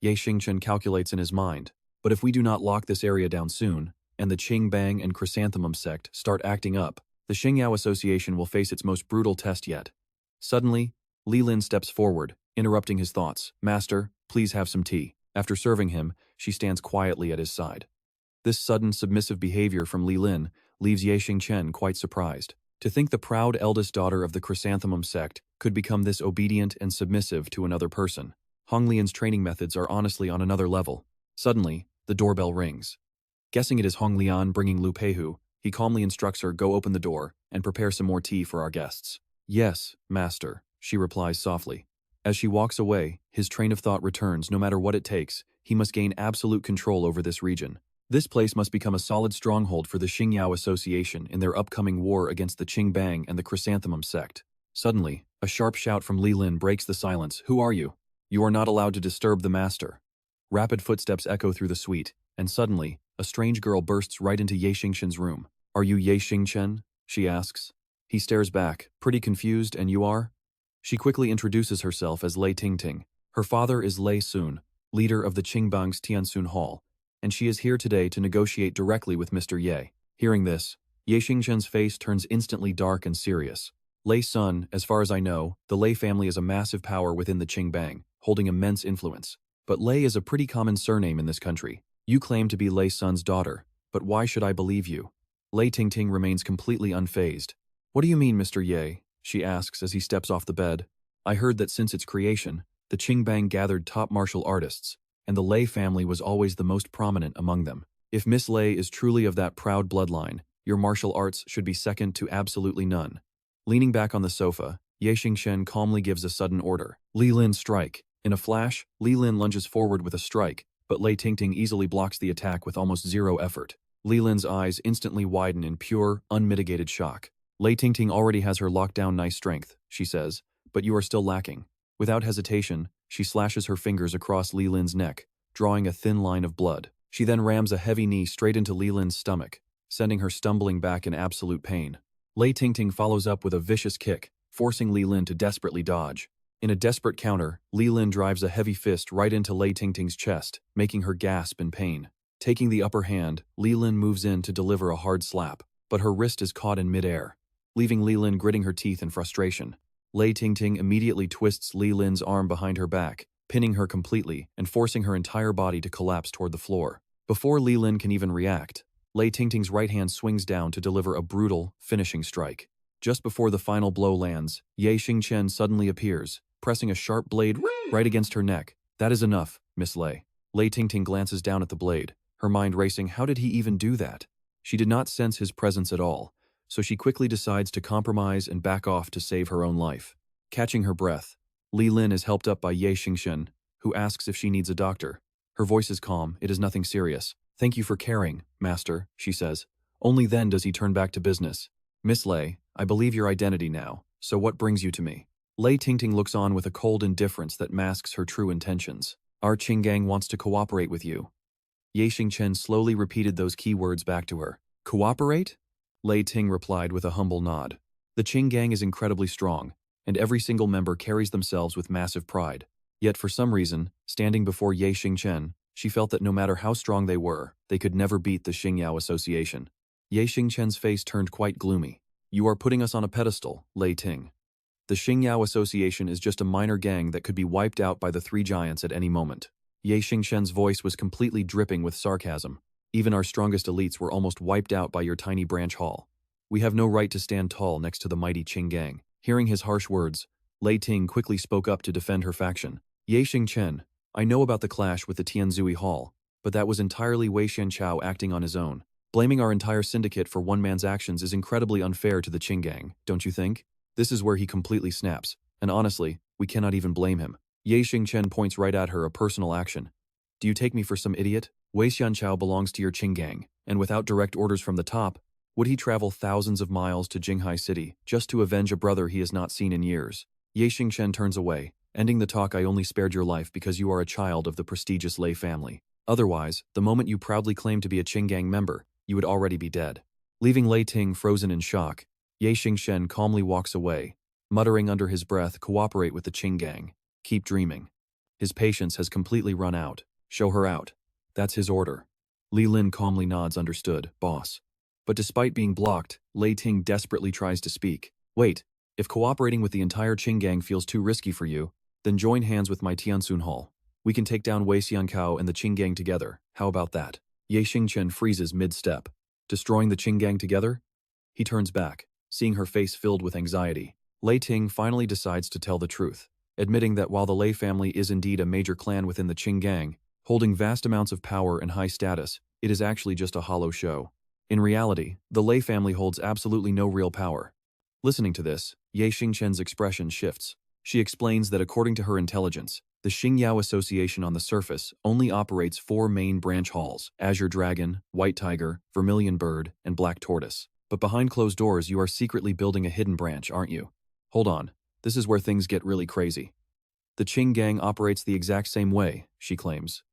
[SPEAKER 1] Xingchen calculates in his mind, but if we do not lock this area down soon, and the Qingbang and Chrysanthemum sect start acting up, the Xingyao Association will face its most brutal test yet. Suddenly, Li Lin steps forward, interrupting his thoughts. Master, please have some tea. After serving him, she stands quietly at his side. This sudden submissive behavior from Li Lin leaves Xingchen quite surprised. To think the proud eldest daughter of the Chrysanthemum sect could become this obedient and submissive to another person. Hong Lian's training methods are honestly on another level. Suddenly, the doorbell rings. Guessing it is Hong Lian bringing Lu Peihu, he calmly instructs her go open the door and prepare some more tea for our guests. Yes, master, she replies softly. As she walks away, his train of thought returns. No matter what it takes, he must gain absolute control over this region. This place must become a solid stronghold for the Xingyao Association in their upcoming war against the Qingbang and the Chrysanthemum sect. Suddenly, a sharp shout from Li Lin breaks the silence. Who are you? You are not allowed to disturb the master. Rapid footsteps echo through the suite, and suddenly, a strange girl bursts right into Xingchen's room. Are you Xingchen? She asks. He stares back, pretty confused. And you are? She quickly introduces herself as Lei Tingting. Her father is Lei Sun, leader of the Qingbang's Tiansun Hall, and she is here today to negotiate directly with Mr. Ye. Hearing this, Xingchen's face turns instantly dark and serious. Lei Sun, as far as I know, the Lei family is a massive power within the Qingbang, holding immense influence. But Lei is a pretty common surname in this country. You claim to be Lei Sun's daughter, but why should I believe you? Lei Tingting remains completely unfazed. What do you mean, Mr. Ye? She asks as he steps off the bed. I heard that since its creation, the Qingbang gathered top martial artists, and the Lei family was always the most prominent among them. If Miss Lei is truly of that proud bloodline, your martial arts should be second to absolutely none. Leaning back on the sofa, Xingchen calmly gives a sudden order. Li Lin, strike. In a flash, Li Lin lunges forward with a strike, but Lei Tingting easily blocks the attack with almost zero effort. Li Lin's eyes instantly widen in pure, unmitigated shock. Lei Tingting already has her lockdown nice strength, she says, but you are still lacking. Without hesitation, she slashes her fingers across Li Lin's neck, drawing a thin line of blood. She then rams a heavy knee straight into Li Lin's stomach, sending her stumbling back in absolute pain. Lei Tingting follows up with a vicious kick, forcing Li Lin to desperately dodge. In a desperate counter, Li Lin drives a heavy fist right into Lei Tingting's chest, making her gasp in pain. Taking the upper hand, Li Lin moves in to deliver a hard slap, but her wrist is caught in midair, leaving Li Lin gritting her teeth in frustration. Lei Tingting immediately twists Li Lin's arm behind her back, pinning her completely and forcing her entire body to collapse toward the floor. Before Li Lin can even react, Lei Tingting's right hand swings down to deliver a brutal, finishing strike. Just before the final blow lands, Xingchen suddenly appears, pressing a sharp blade right against her neck. That is enough, Miss Lei. Lei Tingting glances down at the blade, her mind racing. How did he even do that? She did not sense his presence at all, so she quickly decides to compromise and back off to save her own life. Catching her breath, Li Lin is helped up by Xingchen, who asks if she needs a doctor. Her voice is calm. It is nothing serious. Thank you for caring, master, she says. Only then does he turn back to business. Miss Lei, I believe your identity now, so what brings you to me? Lei Tingting looks on with a cold indifference that masks her true intentions. Our Qingang wants to cooperate with you. Xingchen slowly repeated those key words back to her. Cooperate? Lei Ting replied with a humble nod. The Qingang is incredibly strong, and every single member carries themselves with massive pride. Yet for some reason, standing before Xingchen, she felt that no matter how strong they were, they could never beat the Xingyao Association. Xingchen's face turned quite gloomy. You are putting us on a pedestal, Lei Ting. The Xingyao Association is just a minor gang that could be wiped out by the three giants at any moment. Xingchen's voice was completely dripping with sarcasm. Even our strongest elites were almost wiped out by your tiny branch hall. We have no right to stand tall next to the mighty Qingang. Hearing his harsh words, Lei Ting quickly spoke up to defend her faction. Xingchen, I know about the clash with the Tianzui Hall, but that was entirely Wei Xianchao acting on his own. Blaming our entire syndicate for one man's actions is incredibly unfair to the Qingang, don't you think? This is where he completely snaps, and honestly, we cannot even blame him. Xingchen points right at her, a personal action. Do you take me for some idiot? Wei Xianchao belongs to your Qingang, and without direct orders from the top, would he travel thousands of miles to Jinghai City just to avenge a brother he has not seen in years? Xingchen turns away, Ending the talk, I only spared your life because you are a child of the prestigious Lei family. Otherwise, the moment you proudly claim to be a Qinggang member, you would already be dead. Leaving Lei Ting frozen in shock, Ye Xingchen calmly walks away, muttering under his breath, cooperate with the Qinggang. Keep dreaming. His patience has completely run out. Show her out. That's his order. Li Lin calmly nods, understood, boss. But despite being blocked, Lei Ting desperately tries to speak. Wait, if cooperating with the entire Qinggang feels too risky for you, then join hands with my Tiansun Hall. We can take down Wei Xiankao and the Qinggang together. How about that? Ye Xingchen freezes mid-step. Destroying the Qinggang together? He turns back, seeing her face filled with anxiety. Lei Ting finally decides to tell the truth, admitting that while the Lei family is indeed a major clan within the Qinggang, holding vast amounts of power and high status, it is actually just a hollow show. In reality, the Lei family holds absolutely no real power. Listening to this, Ye Xingchen's expression shifts. She explains that according to her intelligence, the Xingyao Association on the surface only operates 4 main branch halls: Azure Dragon, White Tiger, Vermilion Bird, and Black Tortoise. But behind closed doors, you are secretly building a hidden branch, aren't you? Hold on, this is where things get really crazy. The Qinggang operates the exact same way, she claims.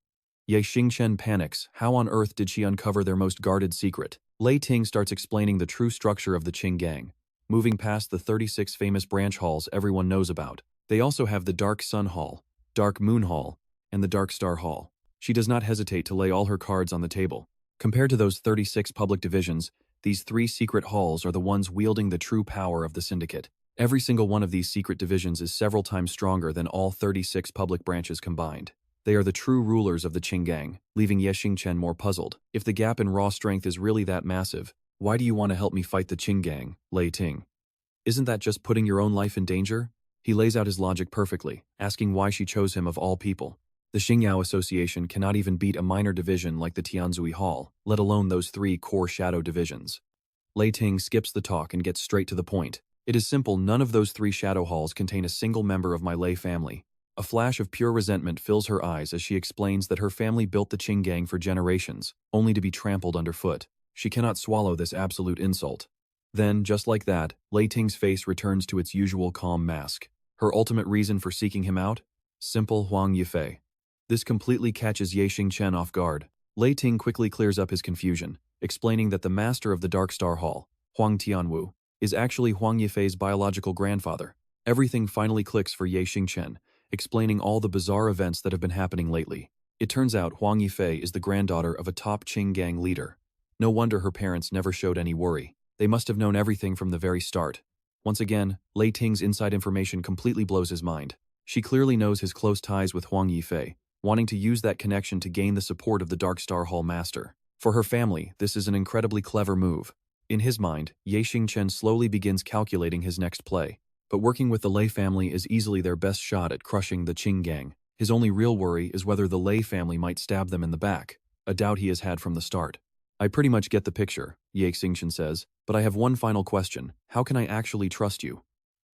[SPEAKER 1] Ye Xingchen panics. How on earth did she uncover their most guarded secret? Lei Ting starts explaining the true structure of the Qinggang, moving past the 36 famous branch halls everyone knows about. They also have the Dark Sun Hall, Dark Moon Hall, and the Dark Star Hall. She does not hesitate to lay all her cards on the table. Compared to those 36 public divisions, these 3 secret halls are the ones wielding the true power of the syndicate. Every single one of these secret divisions is several times stronger than all 36 public branches combined. They are the true rulers of the Qinggang, leaving Ye Xingchen more puzzled. If the gap in raw strength is really that massive, why do you want to help me fight the Qinggang, Lei Ting? Isn't that just putting your own life in danger? He lays out his logic perfectly, asking why she chose him of all people. The Xingyao Association cannot even beat a minor division like the Tianzui Hall, let alone those 3 core shadow divisions. Lei Ting skips the talk and gets straight to the point. It is simple, none of those 3 shadow halls contain a single member of my Lei family. A flash of pure resentment fills her eyes as she explains that her family built the Qinggang for generations, only to be trampled underfoot. She cannot swallow this absolute insult. Then, just like that, Lei Ting's face returns to its usual calm mask. Her ultimate reason for seeking him out? Simple: Huang Yifei. This completely catches Ye Xingchen off guard. Lei Ting quickly clears up his confusion, explaining that the master of the Dark Star Hall, Huang Tianwu, is actually Huang Yifei's biological grandfather. Everything finally clicks for Ye Xingchen, explaining all the bizarre events that have been happening lately. It turns out Huang Yifei is the granddaughter of a top Qinggang leader. No wonder her parents never showed any worry. They must have known everything from the very start. Once again, Lei Ting's inside information completely blows his mind. She clearly knows his close ties with Huang Yifei, wanting to use that connection to gain the support of the Dark Star Hall master. For her family, this is an incredibly clever move. In his mind, Ye Xingchen slowly begins calculating his next play. But working with the Lei family is easily their best shot at crushing the Qinggang. His only real worry is whether the Lei family might stab them in the back, a doubt he has had from the start. I pretty much get the picture, Ye Xingchen says, but I have one final question. How can I actually trust you?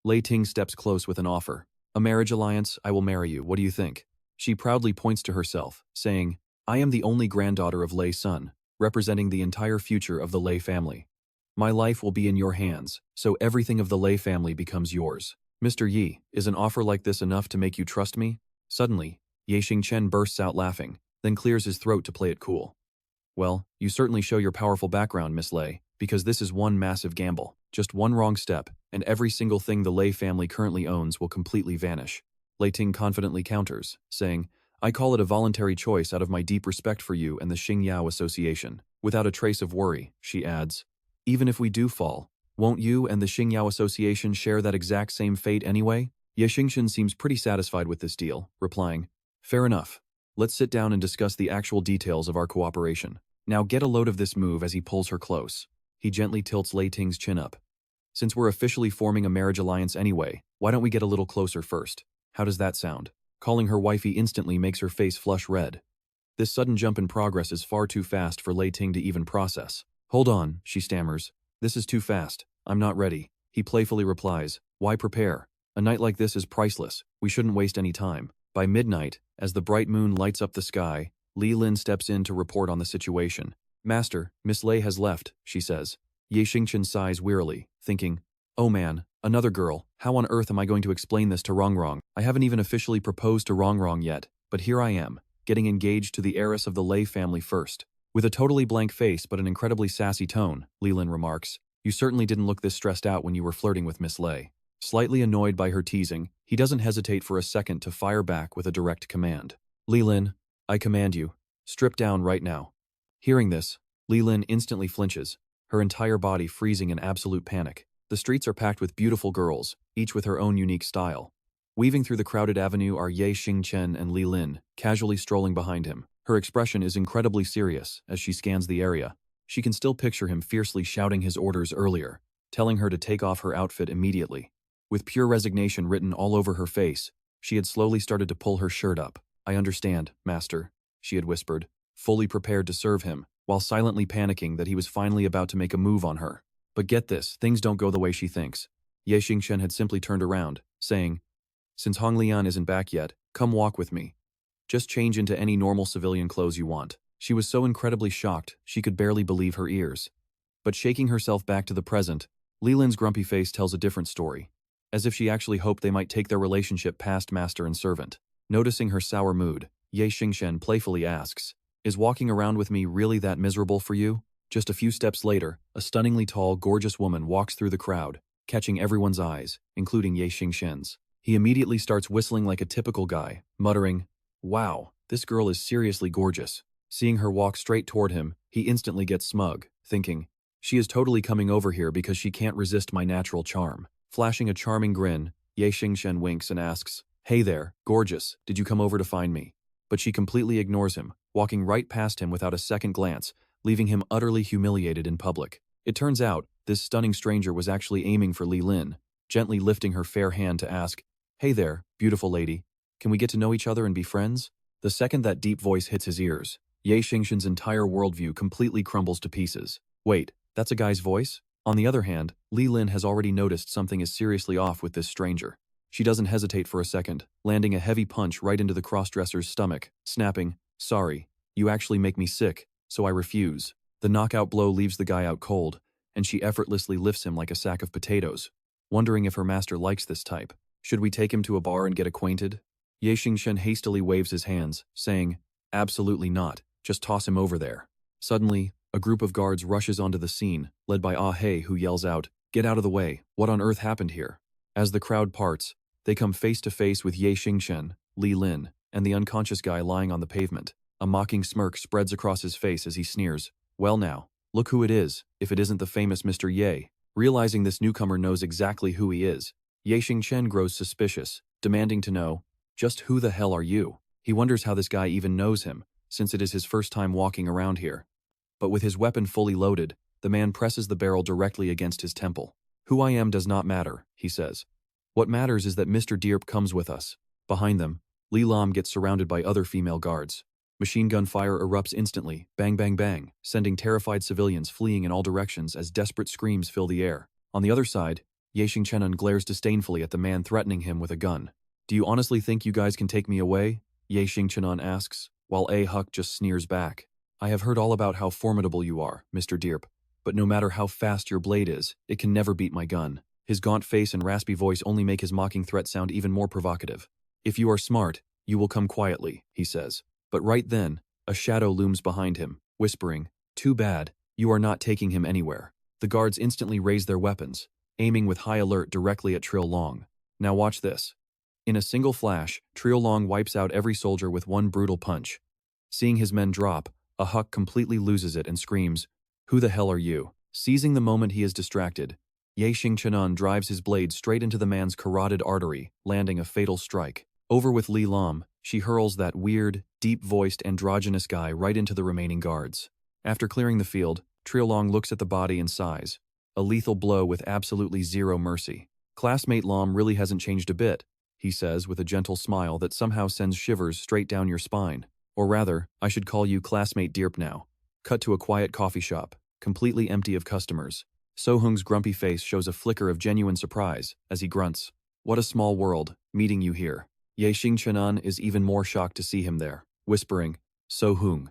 [SPEAKER 1] Lei Ting steps close with an offer. A marriage alliance, I will marry you, what do you think? She proudly points to herself, saying, I am the only granddaughter of Lei's son, representing the entire future of the Lei family. My life will be in your hands, so everything of the Lei family becomes yours. Mr. Yi, is an offer like this enough to make you trust me? Suddenly, Ye Xingchen bursts out laughing, then clears his throat to play it cool. Well, you certainly show your powerful background, Miss Lei, because this is one massive gamble. Just one wrong step, and every single thing the Lei family currently owns will completely vanish. Lei Ting confidently counters, saying, I call it a voluntary choice out of my deep respect for you and the Xingyao Association. Without a trace of worry, she adds, even if we do fall, won't you and the Xingyao Association share that exact same fate anyway? Ye Xingchen seems pretty satisfied with this deal, replying, fair enough. Let's sit down and discuss the actual details of our cooperation. Now get a load of this move as he pulls her close. He gently tilts Lei Ting's chin up. Since we're officially forming a marriage alliance anyway, why don't we get a little closer first? How does that sound? Calling her wifey instantly makes her face flush red. This sudden jump in progress is far too fast for Lei Ting to even process. Hold on, she stammers. This is too fast. I'm not ready. He playfully replies, why prepare? A night like this is priceless. We shouldn't waste any time. By midnight, as the bright moon lights up the sky, Li Lin steps in to report on the situation. Master, Miss Lei has left, she says. Ye Xingchen sighs wearily, thinking, Oh man, another girl. How on earth am I going to explain this to Rongrong? I haven't even officially proposed to Rongrong yet, but here I am, getting engaged to the heiress of the Lei family first. With a totally blank face but an incredibly sassy tone, Leland remarks, "You certainly didn't look this stressed out when you were flirting with Miss Lei." Slightly annoyed by her teasing, he doesn't hesitate for a second to fire back with a direct command. "Leland, I command you, strip down right now." Hearing this, Leland instantly flinches, her entire body freezing in absolute panic. The streets are packed with beautiful girls, each with her own unique style. Weaving through the crowded avenue are Ye Xingchen and Li Lin, casually strolling behind him. Her expression is incredibly serious as she scans the area. She can still picture him fiercely shouting his orders earlier, telling her to take off her outfit immediately. With pure resignation written all over her face, she had slowly started to pull her shirt up. "I understand, master," she had whispered, fully prepared to serve him, while silently panicking that he was finally about to make a move on her. But get this, things don't go the way she thinks. Ye Xingchen had simply turned around, saying, "Since Hong Lian isn't back yet, come walk with me. Just change into any normal civilian clothes you want." She was so incredibly shocked, she could barely believe her ears. But shaking herself back to the present, Leland's grumpy face tells a different story, as if she actually hoped they might take their relationship past master and servant. Noticing her sour mood, Ye Xingchen playfully asks, "Is walking around with me really that miserable for you?" Just a few steps later, a stunningly tall, gorgeous woman walks through the crowd, catching everyone's eyes, including Ye Xingchen's. He immediately starts whistling like a typical guy, muttering, "Wow, this girl is seriously gorgeous." Seeing her walk straight toward him, he instantly gets smug, thinking, "She is totally coming over here because she can't resist my natural charm." Flashing a charming grin, Ye Xingchen winks and asks, "Hey there, gorgeous, did you come over to find me?" But she completely ignores him, walking right past him without a second glance, leaving him utterly humiliated in public. It turns out, this stunning stranger was actually aiming for Li Lin, gently lifting her fair hand to ask, "Hey there, beautiful lady, can we get to know each other and be friends?" The second that deep voice hits his ears, Ye Xingchen's entire worldview completely crumbles to pieces. Wait, that's a guy's voice? On the other hand, Li Lin has already noticed something is seriously off with this stranger. She doesn't hesitate for a second, landing a heavy punch right into the crossdresser's stomach, snapping, "Sorry, you actually make me sick, so I refuse." The knockout blow leaves the guy out cold, and she effortlessly lifts him like a sack of potatoes. Wondering if her master likes this type. Should we take him to a bar and get acquainted? Ye Xingchen hastily waves his hands, saying, "Absolutely not, just toss him over there." Suddenly, a group of guards rushes onto the scene, led by Ah He, who yells out, "Get out of the way, what on earth happened here?" As the crowd parts, they come face to face with Ye Xingchen, Li Lin, and the unconscious guy lying on the pavement. A mocking smirk spreads across his face as he sneers, "Well now, look who it is, if it isn't the famous Mr. Ye." Realizing this newcomer knows exactly who he is, Ye Xingchen grows suspicious, demanding to know, "Just who the hell are you?" He wonders how this guy even knows him, since it is his first time walking around here. But with his weapon fully loaded, the man presses the barrel directly against his temple. "Who I am does not matter," he says. "What matters is that Mr. Dierp comes with us." Behind them, Li Lam gets surrounded by other female guards. Machine gun fire erupts instantly, bang bang bang, sending terrified civilians fleeing in all directions as desperate screams fill the air. On the other side, Ye Xingchen glares disdainfully at the man threatening him with a gun. "Do you honestly think you guys can take me away?" Ye Xingchen asks, while A Huck just sneers back. "I have heard all about how formidable you are, Mr. Dierp, but no matter how fast your blade is, it can never beat my gun." His gaunt face and raspy voice only make his mocking threat sound even more provocative. "If you are smart, you will come quietly," he says. But right then, a shadow looms behind him, whispering, "Too bad, you are not taking him anywhere." The guards instantly raise their weapons, aiming with high alert directly at Trill Long. Now watch this. In a single flash, Trill Long wipes out every soldier with one brutal punch. Seeing his men drop, a Huck completely loses it and screams, "Who the hell are you?" Seizing the moment he is distracted, Ye Xingchen drives his blade straight into the man's carotid artery, landing a fatal strike. Over with Li Lam, she hurls that weird, deep-voiced androgynous guy right into the remaining guards. After clearing the field, Trill Long looks at the body and sighs. A lethal blow with absolutely zero mercy. "Classmate Lam really hasn't changed a bit," he says with a gentle smile that somehow sends shivers straight down your spine. "Or rather, I should call you Classmate Dierp now." Cut to a quiet coffee shop, completely empty of customers. So-hung's grumpy face shows a flicker of genuine surprise as he grunts, "What a small world, meeting you here." Ye Xingchen is even more shocked to see him there, whispering, "So-hung."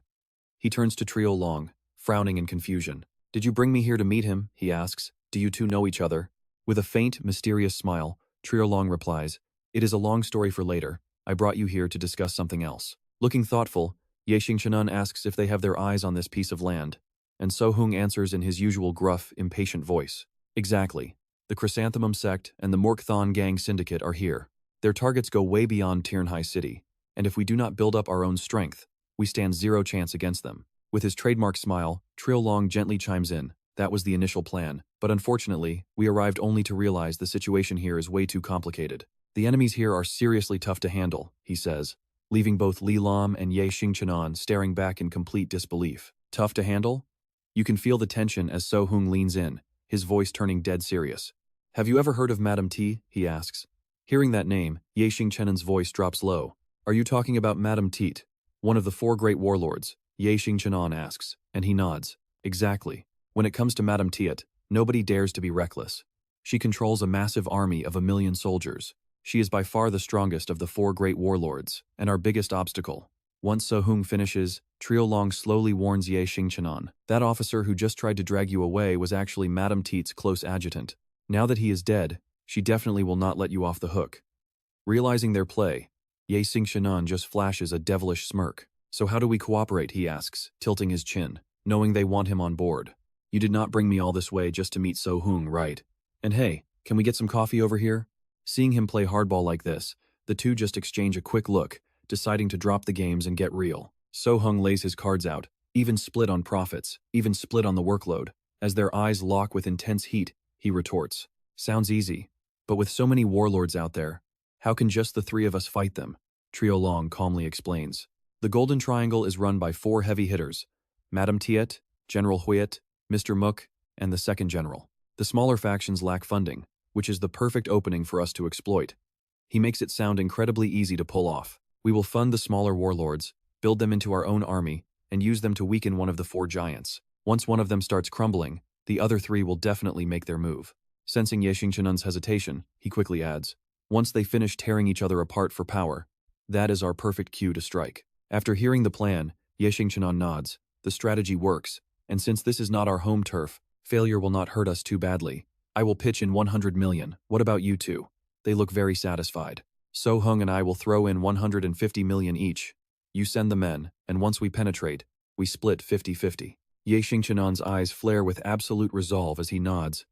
[SPEAKER 1] He turns to Trill Long, frowning in confusion. "Did you bring me here to meet him?" he asks. "Do you two know each other?" With a faint, mysterious smile, Yunlong replies, "It is a long story for later. I brought you here to discuss something else." Looking thoughtful, Xingchen asks if they have their eyes on this piece of land, and So-hung answers in his usual gruff, impatient voice. Exactly. The Chrysanthemum sect and the Morkthon gang syndicate are here. Their targets go way beyond Jinghai City, and if we do not build up our own strength, we stand zero chance against them. With his trademark smile, Yunlong gently chimes in, "That was the initial plan, but unfortunately, we arrived only to realize the situation here is way too complicated. The enemies here are seriously tough to handle," he says, leaving both Li Lam and Xingchen staring back in complete disbelief. Tough to handle? You can feel the tension as So-hung leans in, his voice turning dead serious. "Have you ever heard of Madame T?" he asks. Hearing that name, Xingchen's voice drops low. "Are you talking about Madame Tit, one of the four great warlords?" Xingchen asks, and he nods. Exactly. When it comes to Madame Tit, nobody dares to be reckless. She controls a massive army of 1,000,000 soldiers. She is by far the strongest of the four great warlords, and our biggest obstacle. Once So-hung finishes, Yunlong slowly warns Xingchen. "That officer who just tried to drag you away was actually Madame Tit's close adjutant. Now that he is dead, she definitely will not let you off the hook." Realizing their play, Xingchen just flashes a devilish smirk. "So how do we cooperate?" he asks, tilting his chin, knowing they want him on board. "You did not bring me all this way just to meet So-hung, right? And hey, can we get some coffee over here?" Seeing him play hardball like this, the two just exchange a quick look, deciding to drop the games and get real. So-hung lays his cards out, even split on profits, even split on the workload. As their eyes lock with intense heat, he retorts, "Sounds easy. But with so many warlords out there, how can just the three of us fight them?" Yunlong calmly explains. "The Golden Triangle is run by four heavy hitters, Madame Tiet, General Huyet, Mr. Mook, and the second general. The smaller factions lack funding, which is the perfect opening for us to exploit." He makes it sound incredibly easy to pull off. "We will fund the smaller warlords, build them into our own army, and use them to weaken one of the four giants. Once one of them starts crumbling, the other three will definitely make their move." Sensing Xingchen's hesitation, he quickly adds, "Once they finish tearing each other apart for power, that is our perfect cue to strike." After hearing the plan, Xingchen nods. "The strategy works, and since this is not our home turf, failure will not hurt us too badly. I will pitch in 100 million. What about you two?" They look very satisfied. "So-hung and I will throw in 150 million each. You send the men, and once we penetrate, we split 50-50. Xingchen's eyes flare with absolute resolve as he nods.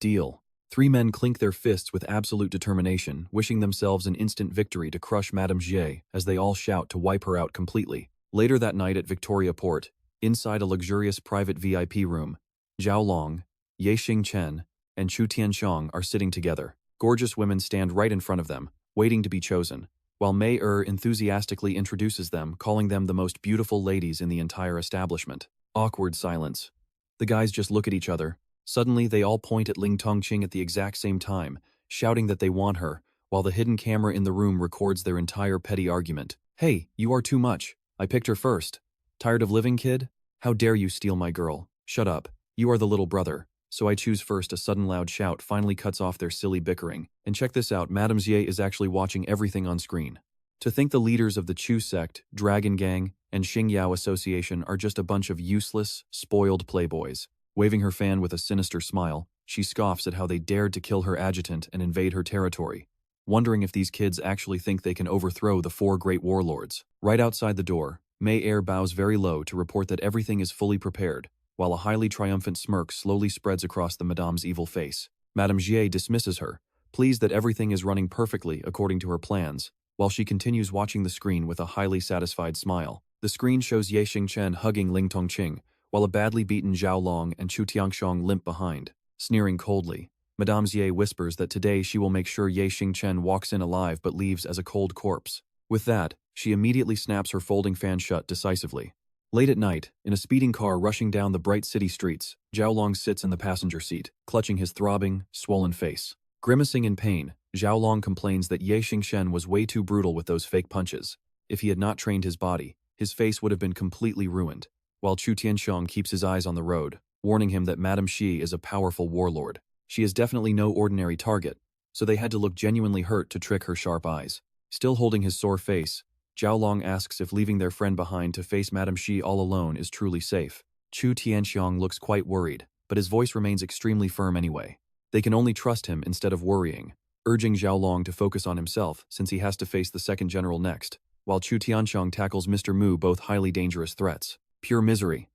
[SPEAKER 1] "Deal." Three men clink their fists with absolute determination, wishing themselves an instant victory to crush Madame Jie as they all shout to wipe her out completely. Later that night at Victoria Port, inside a luxurious private VIP room, Zhao Long, Xingchen, and Chu Tianxiang are sitting together. Gorgeous women stand right in front of them, waiting to be chosen, while Mei enthusiastically introduces them, calling them the most beautiful ladies in the entire establishment. Awkward silence. The guys just look at each other. Suddenly, they all point at Ling Tongqing at the exact same time, shouting that they want her, while the hidden camera in the room records their entire petty argument. "Hey, you are too much. I picked her first. Tired of living, kid? How dare you steal my girl? Shut up. You are the little brother. So I choose first." A sudden loud shout finally cuts off their silly bickering. And check this out, Madame Jie is actually watching everything on screen. To think the leaders of the Chu sect, Dragon Gang, and Xingyao Association are just a bunch of useless, spoiled playboys. Waving her fan with a sinister smile, she scoffs at how they dared to kill her adjutant and invade her territory, wondering if these kids actually think they can overthrow the four great warlords. Right outside the door, Mei bows very low to report that everything is fully prepared, while a highly triumphant smirk slowly spreads across the Madame's evil face. Madame Jie dismisses her, pleased that everything is running perfectly according to her plans, while she continues watching the screen with a highly satisfied smile. The screen shows Xingchen hugging Ling Tongqing, while a badly beaten Zhao Long and Chu Tianxiang limp behind. Sneering coldly, Madame Jie whispers that today she will make sure Xingchen walks in alive but leaves as a cold corpse. With that, she immediately snaps her folding fan shut decisively. Late at night, in a speeding car rushing down the bright city streets, Zhao Long sits in the passenger seat, clutching his throbbing, swollen face. Grimacing in pain, Zhao Long complains that Xingchen was way too brutal with those fake punches. If he had not trained his body, his face would have been completely ruined, while Chu Tianxiang keeps his eyes on the road, warning him that Madame Xi is a powerful warlord. She is definitely no ordinary target, so they had to look genuinely hurt to trick her sharp eyes. Still holding his sore face, Zhao Long asks if leaving their friend behind to face Madame Xi all alone is truly safe. Chu Tianxiang looks quite worried, but his voice remains extremely firm anyway. They can only trust him instead of worrying, urging Xiaolong to focus on himself since he has to face the second general next, while Chu Tianxiang tackles Mr. Mu, both highly dangerous threats. Pure misery.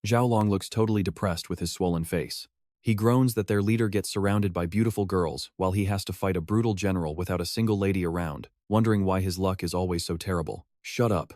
[SPEAKER 1] Xiaolong looks totally depressed with his swollen face. He groans that their leader gets surrounded by beautiful girls while he has to fight a brutal general without a single lady around, wondering why his luck is always so terrible. Shut up.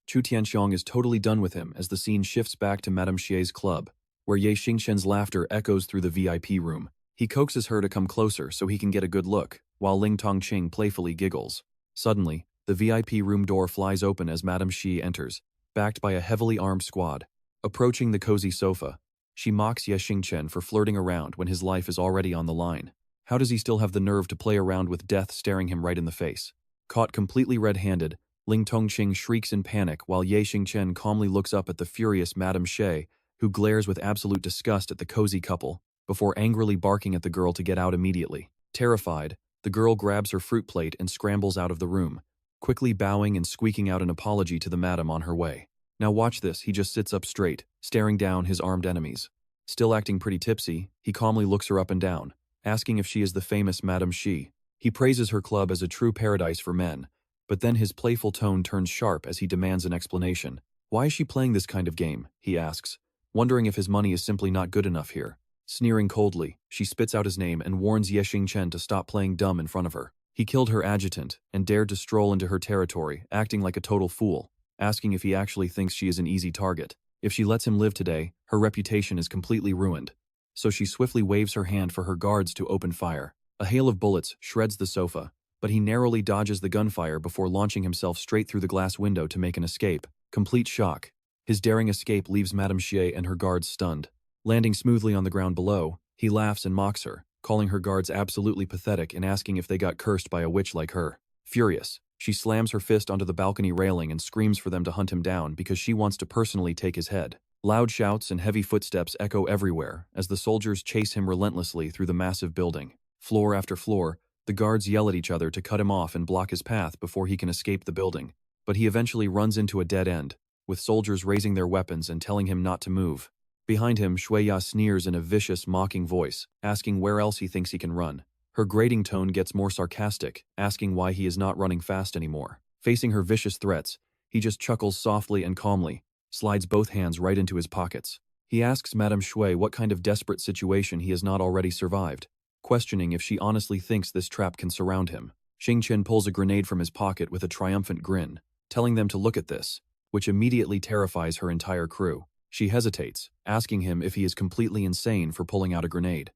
[SPEAKER 1] Chu Tianxiang is totally done with him as the scene shifts back to Madame Xie's club, where Ye Xingchen's laughter echoes through the VIP room. He coaxes her to come closer so he can get a good look, while Ling Tongqing playfully giggles. Suddenly, the VIP room door flies open as Madame Xie enters, backed by a heavily armed squad. Approaching the cozy sofa, she mocks Ye Xingchen for flirting around when his life is already on the line. How does he still have the nerve to play around with death staring him right in the face? Caught completely red-handed, Ling Tongqing shrieks in panic while Ye Xingchen calmly looks up at the furious Madame Xie, who glares with absolute disgust at the cozy couple, before angrily barking at the girl to get out immediately. Terrified, the girl grabs her fruit plate and scrambles out of the room, quickly bowing and squeaking out an apology to the madam on her way. Now watch this, he just sits up straight, staring down his armed enemies. Still acting pretty tipsy, he calmly looks her up and down, asking if she is the famous Madame Xie. He praises her club as a true paradise for men, but then his playful tone turns sharp as he demands an explanation. Why is she playing this kind of game, he asks, wondering if his money is simply not good enough here. Sneering coldly, she spits out his name and warns Ye Xingchen to stop playing dumb in front of her. He killed her adjutant and dared to stroll into her territory, acting like a total fool, asking if he actually thinks she is an easy target. If she lets him live today, her reputation is completely ruined. So she swiftly waves her hand for her guards to open fire. A hail of bullets shreds the sofa, but he narrowly dodges the gunfire before launching himself straight through the glass window to make an escape. Complete shock. His daring escape leaves Madame Xie and her guards stunned. Landing smoothly on the ground below, he laughs and mocks her, calling her guards absolutely pathetic and asking if they got cursed by a witch like her. Furious, she slams her fist onto the balcony railing and screams for them to hunt him down because she wants to personally take his head. Loud shouts and heavy footsteps echo everywhere as the soldiers chase him relentlessly through the massive building. Floor after floor, the guards yell at each other to cut him off and block his path before he can escape the building. But he eventually runs into a dead end, with soldiers raising their weapons and telling him not to move. Behind him, Shuya sneers in a vicious, mocking voice, asking where else he thinks he can run. Her grating tone gets more sarcastic, asking why he is not running fast anymore. Facing her vicious threats, he just chuckles softly and calmly, slides both hands right into his pockets. He asks Madame Shui what kind of desperate situation he has not already survived, questioning if she honestly thinks this trap can surround him. Xingchen pulls a grenade from his pocket with a triumphant grin, telling them to look at this, which immediately terrifies her entire crew. She hesitates, asking him if he is completely insane for pulling out a grenade.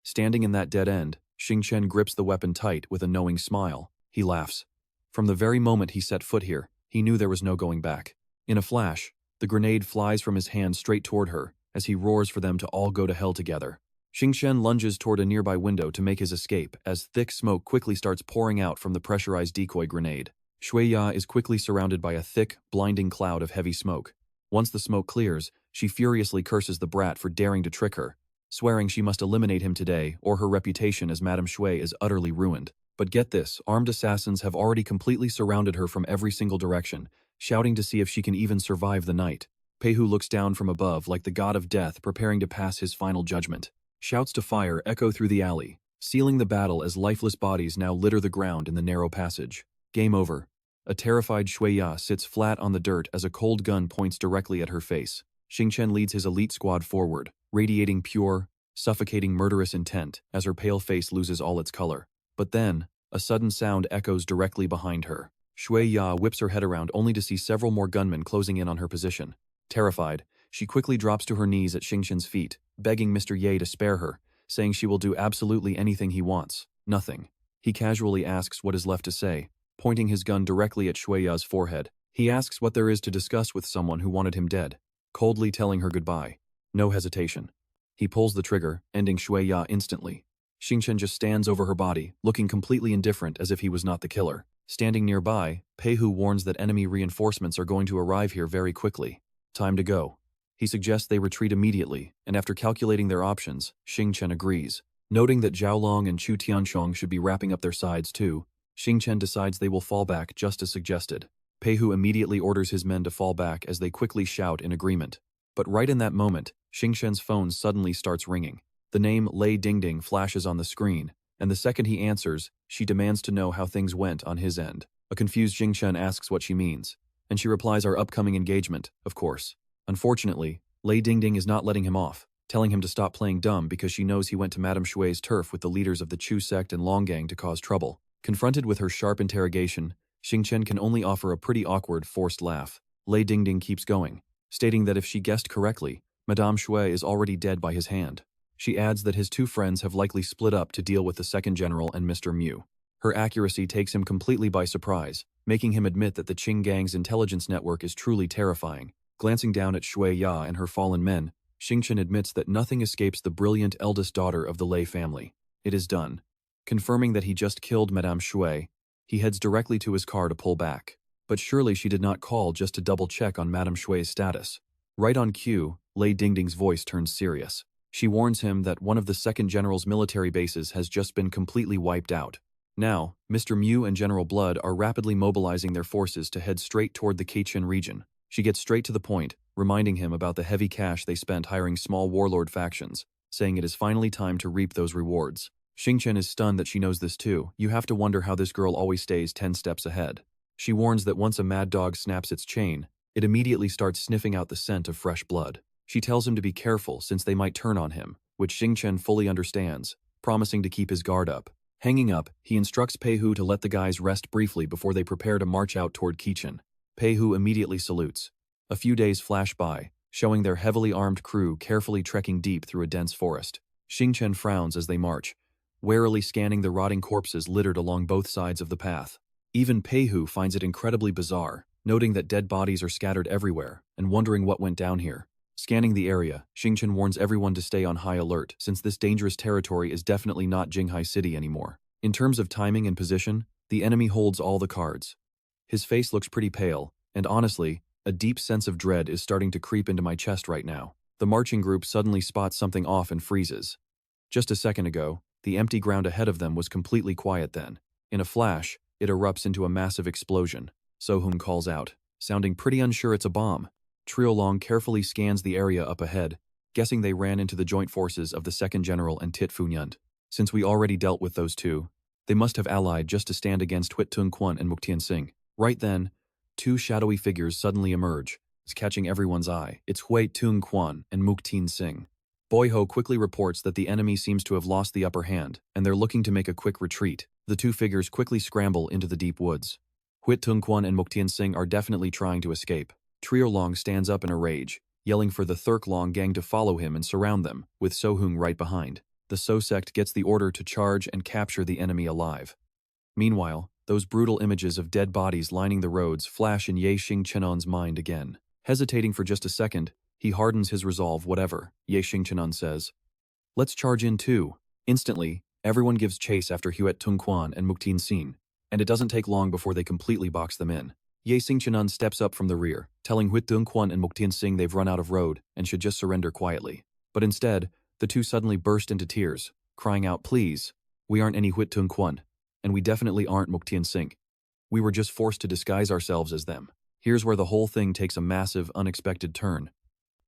[SPEAKER 1] Standing in that dead end, Xingchen grips the weapon tight with a knowing smile. He laughs. From the very moment he set foot here, he knew there was no going back. In a flash, the grenade flies from his hand straight toward her as he roars for them to all go to hell together. Xingchen lunges toward a nearby window to make his escape as thick smoke quickly starts pouring out from the pressurized decoy grenade. Shuya is quickly surrounded by a thick, blinding cloud of heavy smoke. Once the smoke clears, she furiously curses the brat for daring to trick her, swearing she must eliminate him today or her reputation as Madame Shui is utterly ruined. But get this, armed assassins have already completely surrounded her from every single direction, shouting to see if she can even survive the night. Peihu looks down from above like the god of death preparing to pass his final judgment. Shouts to fire echo through the alley, sealing the battle as lifeless bodies now litter the ground in the narrow passage. Game over. A terrified Shuya sits flat on the dirt as a cold gun points directly at her face. Xingchen leads his elite squad forward, radiating pure, suffocating murderous intent as her pale face loses all its color. But then, a sudden sound echoes directly behind her. Shuya whips her head around only to see several more gunmen closing in on her position. Terrified, she quickly drops to her knees at Xingchen's feet, begging Mr. Ye to spare her, saying she will do absolutely anything he wants. Nothing. He casually asks what is left to say, pointing his gun directly at Shuya's forehead. He asks what there is to discuss with someone who wanted him dead, coldly telling her goodbye. No hesitation. He pulls the trigger, ending Shuya instantly. Xingchen just stands over her body, looking completely indifferent as if he was not the killer. Standing nearby, Peihu warns that enemy reinforcements are going to arrive here very quickly. Time to go. He suggests they retreat immediately, and after calculating their options, Xingchen agrees. Noting that Xiaolong and Chu Tianxiang should be wrapping up their sides too, Xingchen decides they will fall back just as suggested. Peihu immediately orders his men to fall back as they quickly shout in agreement. But right in that moment, Xingchen's phone suddenly starts ringing. The name Lei Dingding flashes on the screen, and the second he answers, she demands to know how things went on his end. A confused Xingchen asks what she means, and she replies our upcoming engagement, of course. Unfortunately, Lei Dingding is not letting him off, telling him to stop playing dumb because she knows he went to Madame Shui's turf with the leaders of the Chu sect and Long Gang to cause trouble. Confronted with her sharp interrogation, Xingchen can only offer a pretty awkward, forced laugh. Lei Dingding keeps going, stating that if she guessed correctly, Madame Shui is already dead by his hand. She adds that his two friends have likely split up to deal with the second general and Mr. Mu. Her accuracy takes him completely by surprise, making him admit that the Qing Gang's intelligence network is truly terrifying. Glancing down at Shui Ya and her fallen men, Xingchen admits that nothing escapes the brilliant eldest daughter of the Lei family. It is done. Confirming that he just killed Madame Shui, he heads directly to his car to pull back. But surely she did not call just to double-check on Madame Shui's status. Right on cue, Lei Dingding's voice turns serious. She warns him that one of the second general's military bases has just been completely wiped out. Now, Mr. Mu and General Blood are rapidly mobilizing their forces to head straight toward the Xingchen region. She gets straight to the point, reminding him about the heavy cash they spent hiring small warlord factions, saying it is finally time to reap those rewards. Xingchen is stunned that she knows this too. You have to wonder how this girl always stays 10 steps ahead. She warns that once a mad dog snaps its chain, it immediately starts sniffing out the scent of fresh blood. She tells him to be careful since they might turn on him, which Xingchen fully understands, promising to keep his guard up. Hanging up, he instructs Pei Hu to let the guys rest briefly before they prepare to march out toward Xingchen. Pei Hu immediately salutes. A few days flash by, showing their heavily armed crew carefully trekking deep through a dense forest. Xingchen frowns as they march, warily scanning the rotting corpses littered along both sides of the path. Even Pei Hu finds it incredibly bizarre, noting that dead bodies are scattered everywhere, and wondering what went down here. Scanning the area, Xingchen warns everyone to stay on high alert since this dangerous territory is definitely not Jinghai City anymore. In terms of timing and position, the enemy holds all the cards. His face looks pretty pale, and honestly, a deep sense of dread is starting to creep into my chest right now. The marching group suddenly spots something off and freezes. Just a second ago, the empty ground ahead of them was completely quiet then. In a flash, it erupts into a massive explosion. So-Hun calls out, sounding pretty unsure it's a bomb. Yunlong carefully scans the area up ahead, guessing they ran into the joint forces of the second general and Tit Funyunt. Since we already dealt with those two, they must have allied just to stand against Huit Tung Quan and Muktian Singh. Right then, two shadowy figures suddenly emerge, catching everyone's eye. It's Huit Tung Quan and Muktian Singh. Boyho quickly reports that the enemy seems to have lost the upper hand, and they're looking to make a quick retreat. The two figures quickly scramble into the deep woods. Huit Tung Quan and Muktian Singh are definitely trying to escape. Yunlong stands up in a rage, yelling for the Thirk-Long gang to follow him and surround them, with So-Hun right behind. The So sect gets the order to charge and capture the enemy alive. Meanwhile, those brutal images of dead bodies lining the roads flash in Ye Xingchenon's mind again. Hesitating for just a second, he hardens his resolve whatever, Ye Xingchenon says. Let's charge in too. Instantly, everyone gives chase after Huet Tung Quan and Muktin Sin, and it doesn't take long before they completely box them in. Ye Xingchenon steps up from the rear, telling Huit Tung Quan and Muktian Singh they've run out of road and should just surrender quietly. But instead, the two suddenly burst into tears, crying out, "Please, we aren't any Huit Tung Quan, and we definitely aren't Muktian Singh. We were just forced to disguise ourselves as them." Here's where the whole thing takes a massive, unexpected turn.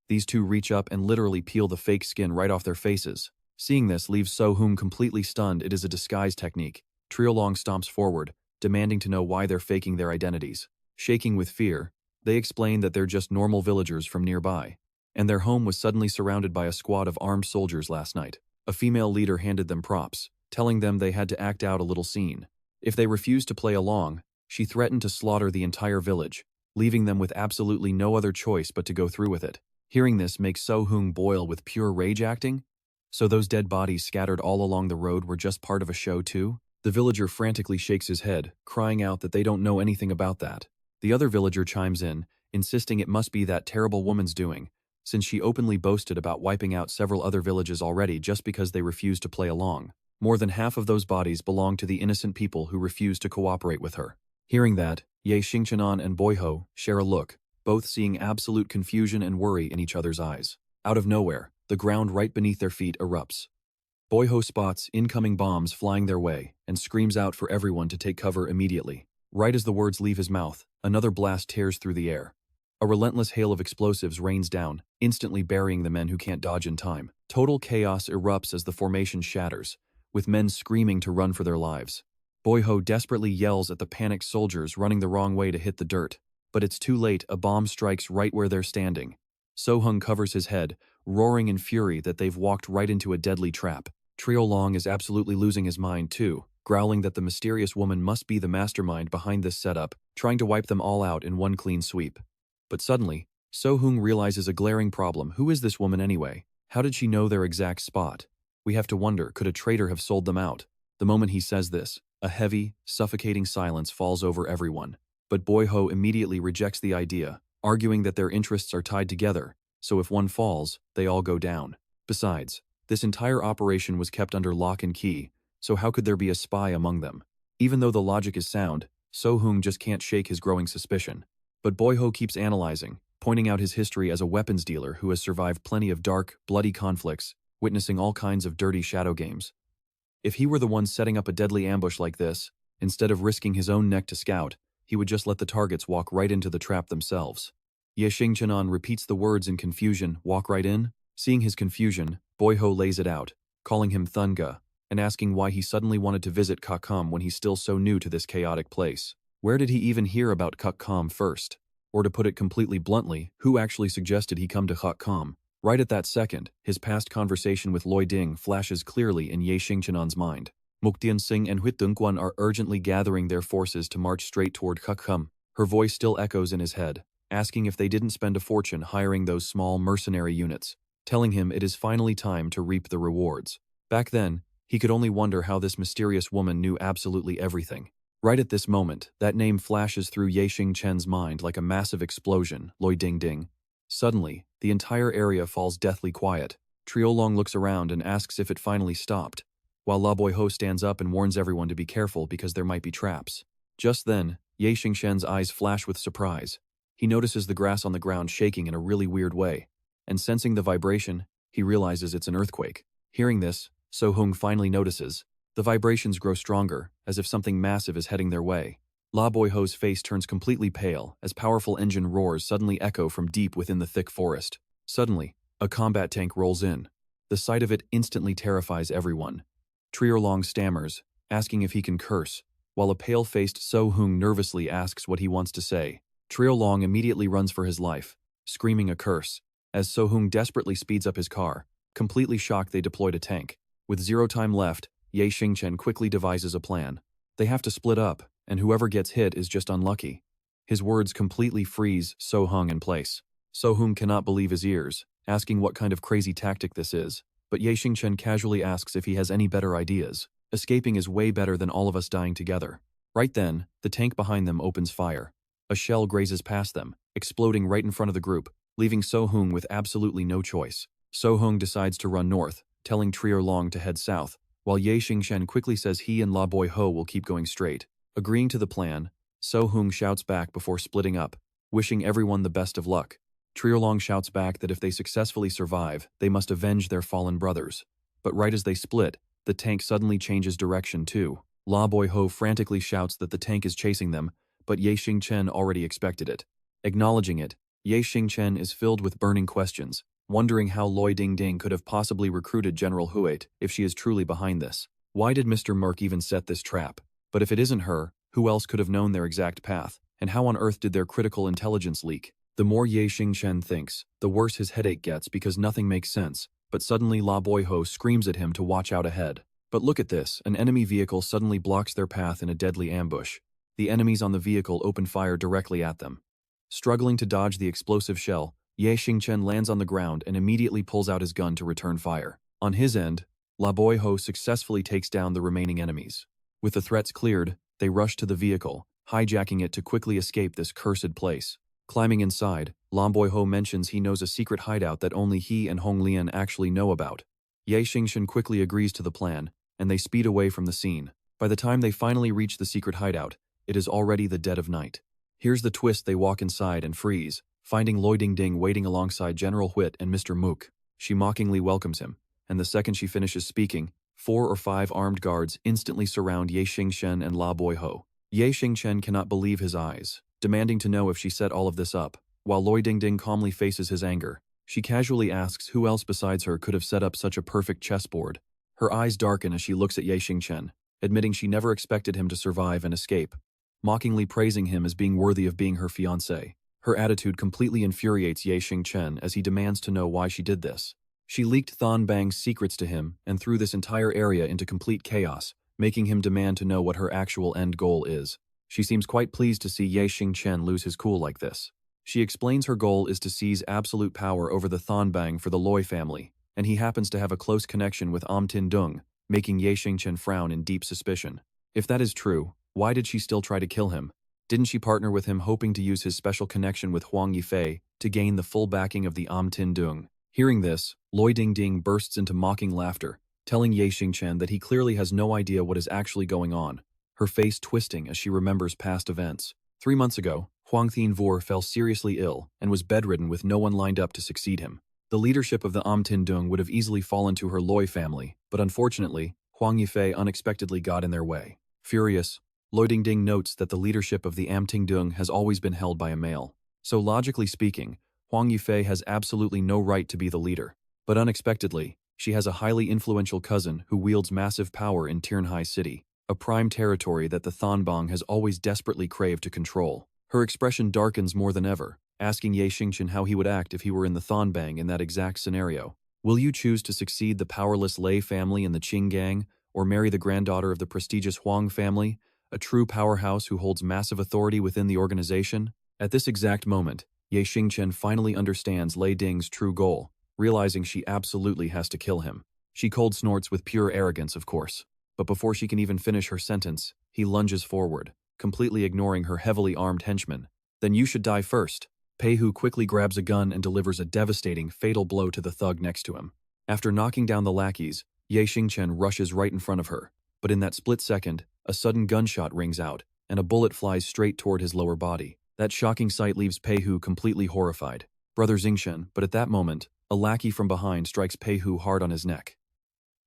[SPEAKER 1] These two reach up and literally peel the fake skin right off their faces. Seeing this leaves So-Hun completely stunned. It is a disguise technique. Yunlong stomps forward, demanding to know why they're faking their identities. Shaking with fear, they explain that they're just normal villagers from nearby, and their home was suddenly surrounded by a squad of armed soldiers last night. A female leader handed them props, telling them they had to act out a little scene. If they refused to play along, she threatened to slaughter the entire village, leaving them with absolutely no other choice but to go through with it. Hearing this makes So-Hun boil with pure rage acting. So those dead bodies scattered all along the road were just part of a show too? The villager frantically shakes his head, crying out that they don't know anything about that. The other villager chimes in, insisting it must be that terrible woman's doing, since she openly boasted about wiping out several other villages already just because they refused to play along. More than half of those bodies belong to the innocent people who refused to cooperate with her. Hearing that, Ye Xingchenon and Boyho share a look, both seeing absolute confusion and worry in each other's eyes. Out of nowhere, the ground right beneath their feet erupts. Boyho spots incoming bombs flying their way and screams out for everyone to take cover immediately. Right as the words leave his mouth, another blast tears through the air. A relentless hail of explosives rains down, instantly burying the men who can't dodge in time. Total chaos erupts as the formation shatters, with men screaming to run for their lives. Boyho desperately yells at the panicked soldiers running the wrong way to hit the dirt. But it's too late, a bomb strikes right where they're standing. So-hung covers his head, roaring in fury that they've walked right into a deadly trap. Yunlong is absolutely losing his mind too, growling that the mysterious woman must be the mastermind behind this setup, trying to wipe them all out in one clean sweep. But suddenly, So-hung realizes a glaring problem. Who is this woman anyway? How did she know their exact spot? We have to wonder, could a traitor have sold them out? The moment he says this, a heavy, suffocating silence falls over everyone. But Boyho immediately rejects the idea, arguing that their interests are tied together, so if one falls, they all go down. Besides, this entire operation was kept under lock and key, so how could there be a spy among them? Even though the logic is sound, So-hung just can't shake his growing suspicion. But Boyho keeps analyzing, pointing out his history as a weapons dealer who has survived plenty of dark, bloody conflicts, witnessing all kinds of dirty shadow games. If he were the one setting up a deadly ambush like this, instead of risking his own neck to scout, he would just let the targets walk right into the trap themselves. Xingchen repeats the words in confusion, walk right in? Seeing his confusion, Boyho lays it out, calling him Thunga, and asking why he suddenly wanted to visit Kakum when he's still so new to this chaotic place. Where did he even hear about Kakum first? Or to put it completely bluntly, who actually suggested he come to Kakum? Right at that second, his past conversation with Loi Ding flashes clearly in Xingchen's mind. Muktian Singh and Huit Dungguan are urgently gathering their forces to march straight toward Kakum. Her voice still echoes in his head, asking if they didn't spend a fortune hiring those small mercenary units, telling him it is finally time to reap the rewards. Back then, he could only wonder how this mysterious woman knew absolutely everything. Right at this moment, that name flashes through Xingchen's mind like a massive explosion, Loi Ding Ding. Suddenly, the entire area falls deathly quiet. Yunlong looks around and asks if it finally stopped, while La Boyho stands up and warns everyone to be careful because there might be traps. Just then, Xingchen's eyes flash with surprise. He notices the grass on the ground shaking in a really weird way, and sensing the vibration, he realizes it's an earthquake. Hearing this, So-hung finally notices. The vibrations grow stronger, as if something massive is heading their way. La Boyho's face turns completely pale as powerful engine roars suddenly echo from deep within the thick forest. Suddenly, a combat tank rolls in. The sight of it instantly terrifies everyone. Yunlong stammers, asking if he can curse, while a pale-faced So-hung nervously asks what he wants to say. Yunlong immediately runs for his life, screaming a curse, as So-hung desperately speeds up his car. Completely shocked, they deployed a tank. With zero time left, Xingchen quickly devises a plan. They have to split up, and whoever gets hit is just unlucky. His words completely freeze So-hung in place. So-hung cannot believe his ears, asking what kind of crazy tactic this is, but Xingchen casually asks if he has any better ideas. Escaping is way better than all of us dying together. Right then, the tank behind them opens fire. A shell grazes past them, exploding right in front of the group, leaving So-hung with absolutely no choice. So-hung decides to run north, telling Yunlong to head south, while Xingchen quickly says he and La Boyho will keep going straight. Agreeing to the plan, So-hung shouts back before splitting up, wishing everyone the best of luck. Yunlong shouts back that if they successfully survive, they must avenge their fallen brothers. But right as they split, the tank suddenly changes direction too. La Boyho frantically shouts that the tank is chasing them, but Xingchen already expected it. Acknowledging it, Xingchen is filled with burning questions, wondering how Loi Ding Ding could have possibly recruited General Huit if she is truly behind this. Why did Mr. Merc even set this trap? But if it isn't her, who else could have known their exact path? And how on earth did their critical intelligence leak? The more Xingchen thinks, the worse his headache gets because nothing makes sense. But suddenly La Boyho screams at him to watch out ahead. But look at this, an enemy vehicle suddenly blocks their path in a deadly ambush. The enemies on the vehicle open fire directly at them. Struggling to dodge the explosive shell, Xingchen lands on the ground and immediately pulls out his gun to return fire. On his end, La Boyho successfully takes down the remaining enemies. With the threats cleared, they rush to the vehicle, hijacking it to quickly escape this cursed place. Climbing inside, La Boyho mentions he knows a secret hideout that only he and Hong Lian actually know about. Xingchen quickly agrees to the plan, and they speed away from the scene. By the time they finally reach the secret hideout, it is already the dead of night. Here's the twist: they walk inside and freeze, finding Loi Ding Ding waiting alongside General Huit and Mr. Mook. She mockingly welcomes him, and the second she finishes speaking, 4 or 5 armed guards instantly surround Xingchen and La Boyho. Xingchen cannot believe his eyes, demanding to know if she set all of this up. While Loi Dingding calmly faces his anger, she casually asks who else besides her could have set up such a perfect chessboard. Her eyes darken as she looks at Ye Xingchen, admitting she never expected him to survive and escape, mockingly praising him as being worthy of being her fiancé. Her attitude completely infuriates Ye Xingchen as he demands to know why she did this. She leaked Thon Bang's secrets to him and threw this entire area into complete chaos, making him demand to know what her actual end goal is. She seems quite pleased to see Ye Xingchen lose his cool like this. She explains her goal is to seize absolute power over the Thon Bang for the Loi family, and he happens to have a close connection with Tin Dung, making Ye Xingchen frown in deep suspicion. If that is true, why did she still try to kill him? Didn't she partner with him hoping to use his special connection with Huang Yifei to gain the full backing of the Tin Dung? Hearing this, Loi Dingding bursts into mocking laughter, telling Ye Xingchen that he clearly has no idea what is actually going on, her face twisting as she remembers past events. 3 months ago, Huang Thinvor fell seriously ill and was bedridden with no one lined up to succeed him. The leadership of the Tin Dung would have easily fallen to her Loi family, but unfortunately, Huang Yifei unexpectedly got in their way. Furious, Loi Dingding notes that the leadership of the Tin Dung has always been held by a male. So logically speaking, Huang Yifei has absolutely no right to be the leader. But unexpectedly, she has a highly influential cousin who wields massive power in Jinghai City, a prime territory that the Thonbang has always desperately craved to control. Her expression darkens more than ever, asking Ye Xingchen how he would act if he were in the Thonbang in that exact scenario. Will you choose to succeed the powerless Lei family in the Qing gang, or marry the granddaughter of the prestigious Huang family, a true powerhouse who holds massive authority within the organization? At this exact moment, Ye Xingchen finally understands Lei Ding's true goal, realizing she absolutely has to kill him. She cold snorts with pure arrogance, of course. But before she can even finish her sentence, he lunges forward, completely ignoring her heavily armed henchman. Then you should die first. Pei Hu quickly grabs a gun and delivers a devastating, fatal blow to the thug next to him. After knocking down the lackeys, Ye Xingchen rushes right in front of her. But in that split second, a sudden gunshot rings out, and a bullet flies straight toward his lower body. That shocking sight leaves Pei Hu completely horrified. Brother Xingchen, but at that moment, a lackey from behind strikes Pei Hu hard on his neck.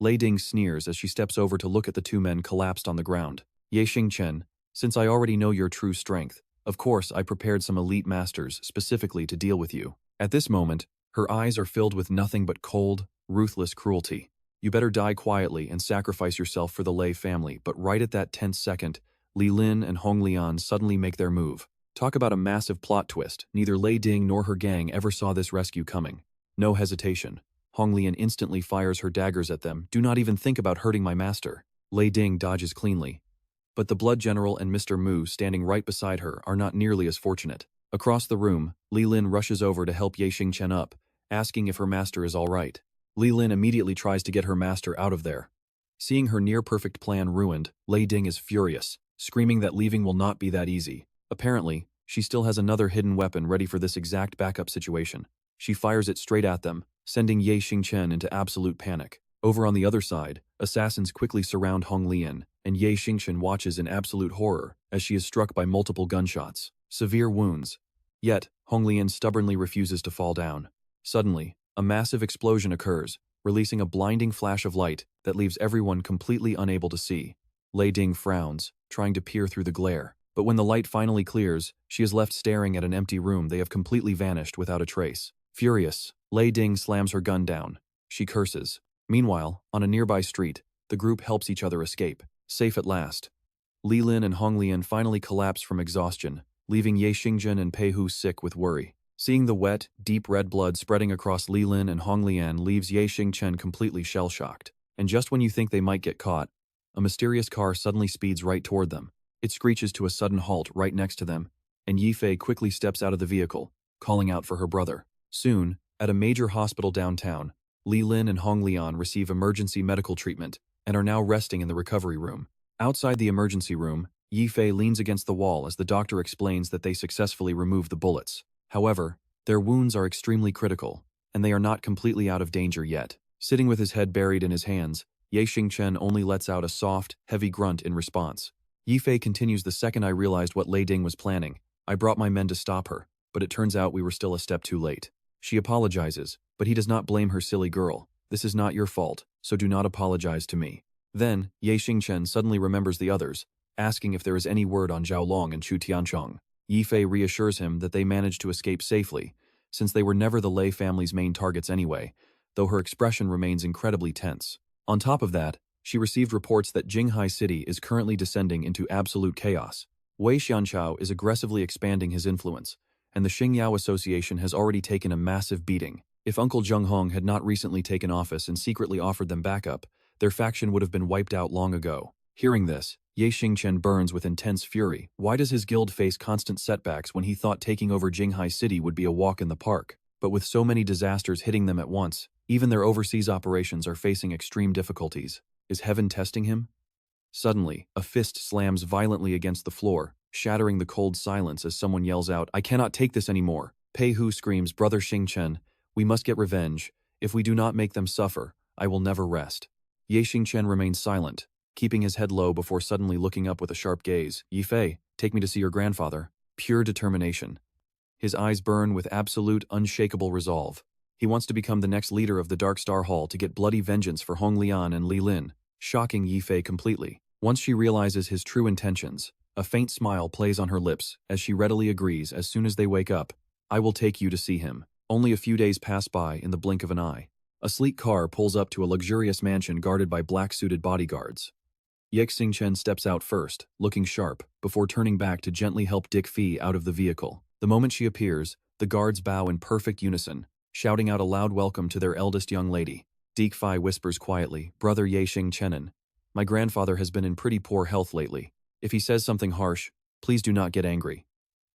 [SPEAKER 1] Lei Ding sneers as she steps over to look at the two men collapsed on the ground. Ye Xingchen, since I already know your true strength, of course I prepared some elite masters specifically to deal with you. At this moment, her eyes are filled with nothing but cold, ruthless cruelty. You better die quietly and sacrifice yourself for the Lei family, but right at that tense second, Li Lin and Hong Lian suddenly make their move. Talk about a massive plot twist. Neither Lei Ding nor her gang ever saw this rescue coming. No hesitation. Hong Lian instantly fires her daggers at them. Do not even think about hurting my master. Lei Ding dodges cleanly. But the Blood General and Mr. Mu standing right beside her are not nearly as fortunate. Across the room, Li Lin rushes over to help Ye Xingchen up, asking if her master is all right. Li Lin immediately tries to get her master out of there. Seeing her near-perfect plan ruined, Lei Ding is furious, screaming that leaving will not be that easy. Apparently, she still has another hidden weapon ready for this exact backup situation. She fires it straight at them, sending Ye Xingchen into absolute panic. Over on the other side, assassins quickly surround Hong Lian, and Ye Xingchen watches in absolute horror as she is struck by multiple gunshots, severe wounds. Yet, Hong Lian stubbornly refuses to fall down. Suddenly, a massive explosion occurs, releasing a blinding flash of light that leaves everyone completely unable to see. Lei Ding frowns, trying to peer through the glare. But when the light finally clears, she is left staring at an empty room. They have completely vanished without a trace. Furious, Lei Ding slams her gun down. She curses. Meanwhile, on a nearby street, the group helps each other escape, safe at last. Li Lin and Hong Lian finally collapse from exhaustion, leaving Ye Xingchen and Pei Hu sick with worry. Seeing the wet, deep red blood spreading across Li Lin and Hong Lian leaves Ye Xingchen completely shell-shocked. And just when you think they might get caught, a mysterious car suddenly speeds right toward them. It screeches to a sudden halt right next to them, and Yifei quickly steps out of the vehicle, calling out for her brother. Soon, at a major hospital downtown, Li Lin and Hong Lian receive emergency medical treatment and are now resting in the recovery room. Outside the emergency room, Yifei leans against the wall as the doctor explains that they successfully removed the bullets. However, their wounds are extremely critical, and they are not completely out of danger yet. Sitting with his head buried in his hands, Ye Xingchen only lets out a soft, heavy grunt in response. Yifei continues, the second I realized what Lei Ding was planning, I brought my men to stop her, but it turns out we were still a step too late. She apologizes, but he does not blame her. Silly girl, this is not your fault, so do not apologize to me. Then, Ye Xingchen suddenly remembers the others, asking if there is any word on Zhao Long and Chu Tianchong. Yifei reassures him that they managed to escape safely, since they were never the Lei family's main targets anyway, though her expression remains incredibly tense. On top of that, she received reports that Jinghai City is currently descending into absolute chaos. Wei Xianchao is aggressively expanding his influence, and the Xingyao Association has already taken a massive beating. If Uncle Zheng Hong had not recently taken office and secretly offered them backup, their faction would have been wiped out long ago. Hearing this, Ye Xingchen burns with intense fury. Why does his guild face constant setbacks when he thought taking over Jinghai City would be a walk in the park? But with so many disasters hitting them at once, even their overseas operations are facing extreme difficulties. Is heaven testing him? Suddenly, a fist slams violently against the floor, shattering the cold silence as someone yells out, "I cannot take this anymore." Pei Hu screams, "Brother Xingchen, we must get revenge. If we do not make them suffer, I will never rest." Ye Xingchen remains silent, keeping his head low before suddenly looking up with a sharp gaze. "Yifei, take me to see your grandfather." Pure determination. His eyes burn with absolute, unshakable resolve. He wants to become the next leader of the Dark Star Hall to get bloody vengeance for Hong Lian and Li Lin, shocking Yifei completely. Once she realizes his true intentions, a faint smile plays on her lips as she readily agrees as soon as they wake up. "I will take you to see him." Only a few days pass by in the blink of an eye. A sleek car pulls up to a luxurious mansion guarded by black-suited bodyguards. Ye Xingchen steps out first, looking sharp, before turning back to gently help Dick Fei out of the vehicle. The moment she appears, the guards bow in perfect unison, shouting out a loud welcome to their eldest young lady. Dick Fei whispers quietly, "Brother Ye Xingchen, my grandfather has been in pretty poor health lately. If he says something harsh, please do not get angry."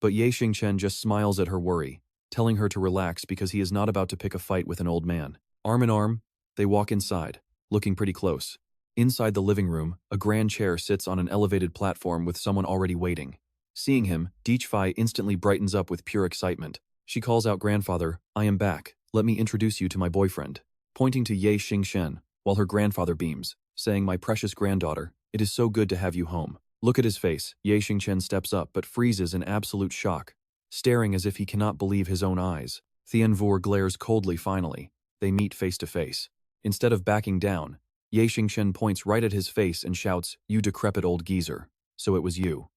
[SPEAKER 1] But Ye Xingchen just smiles at her worry, telling her to relax because he is not about to pick a fight with an old man. Arm in arm, they walk inside, looking pretty close. Inside the living room, a grand chair sits on an elevated platform with someone already waiting. Seeing him, Dick Fei instantly brightens up with pure excitement. She calls out, "Grandfather, I am back. Let me introduce you to my boyfriend," pointing to Ye Xingchen, while her grandfather beams, saying, "My precious granddaughter, it is so good to have you home." Look at his face. Ye Xingchen steps up but freezes in absolute shock, staring as if he cannot believe his own eyes. Tianvu glares coldly finally. They meet face to face. Instead of backing down, Ye Xingchen points right at his face and shouts, "You decrepit old geezer. So it was you."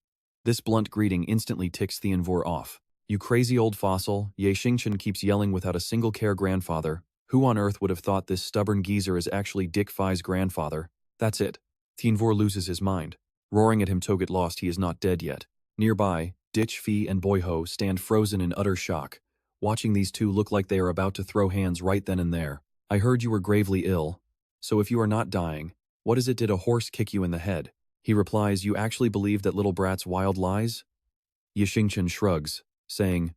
[SPEAKER 1] This blunt greeting instantly ticks Tianvu off. "You crazy old fossil," Ye Xingchen keeps yelling without a single care. "Grandfather, who on earth would have thought this stubborn geezer is actually Dick Fei's grandfather?" That's it. Tianvu loses his mind, roaring at him to get lost he is not dead yet. Nearby, Dick Fei and Boyho stand frozen in utter shock, watching these two look like they are about to throw hands right then and there. "I heard you were gravely ill. So if you are not dying, what is it? Did a horse kick you in the head?" He replies, "You actually believe that little brat's wild lies?" Ye Xingchen shrugs, saying,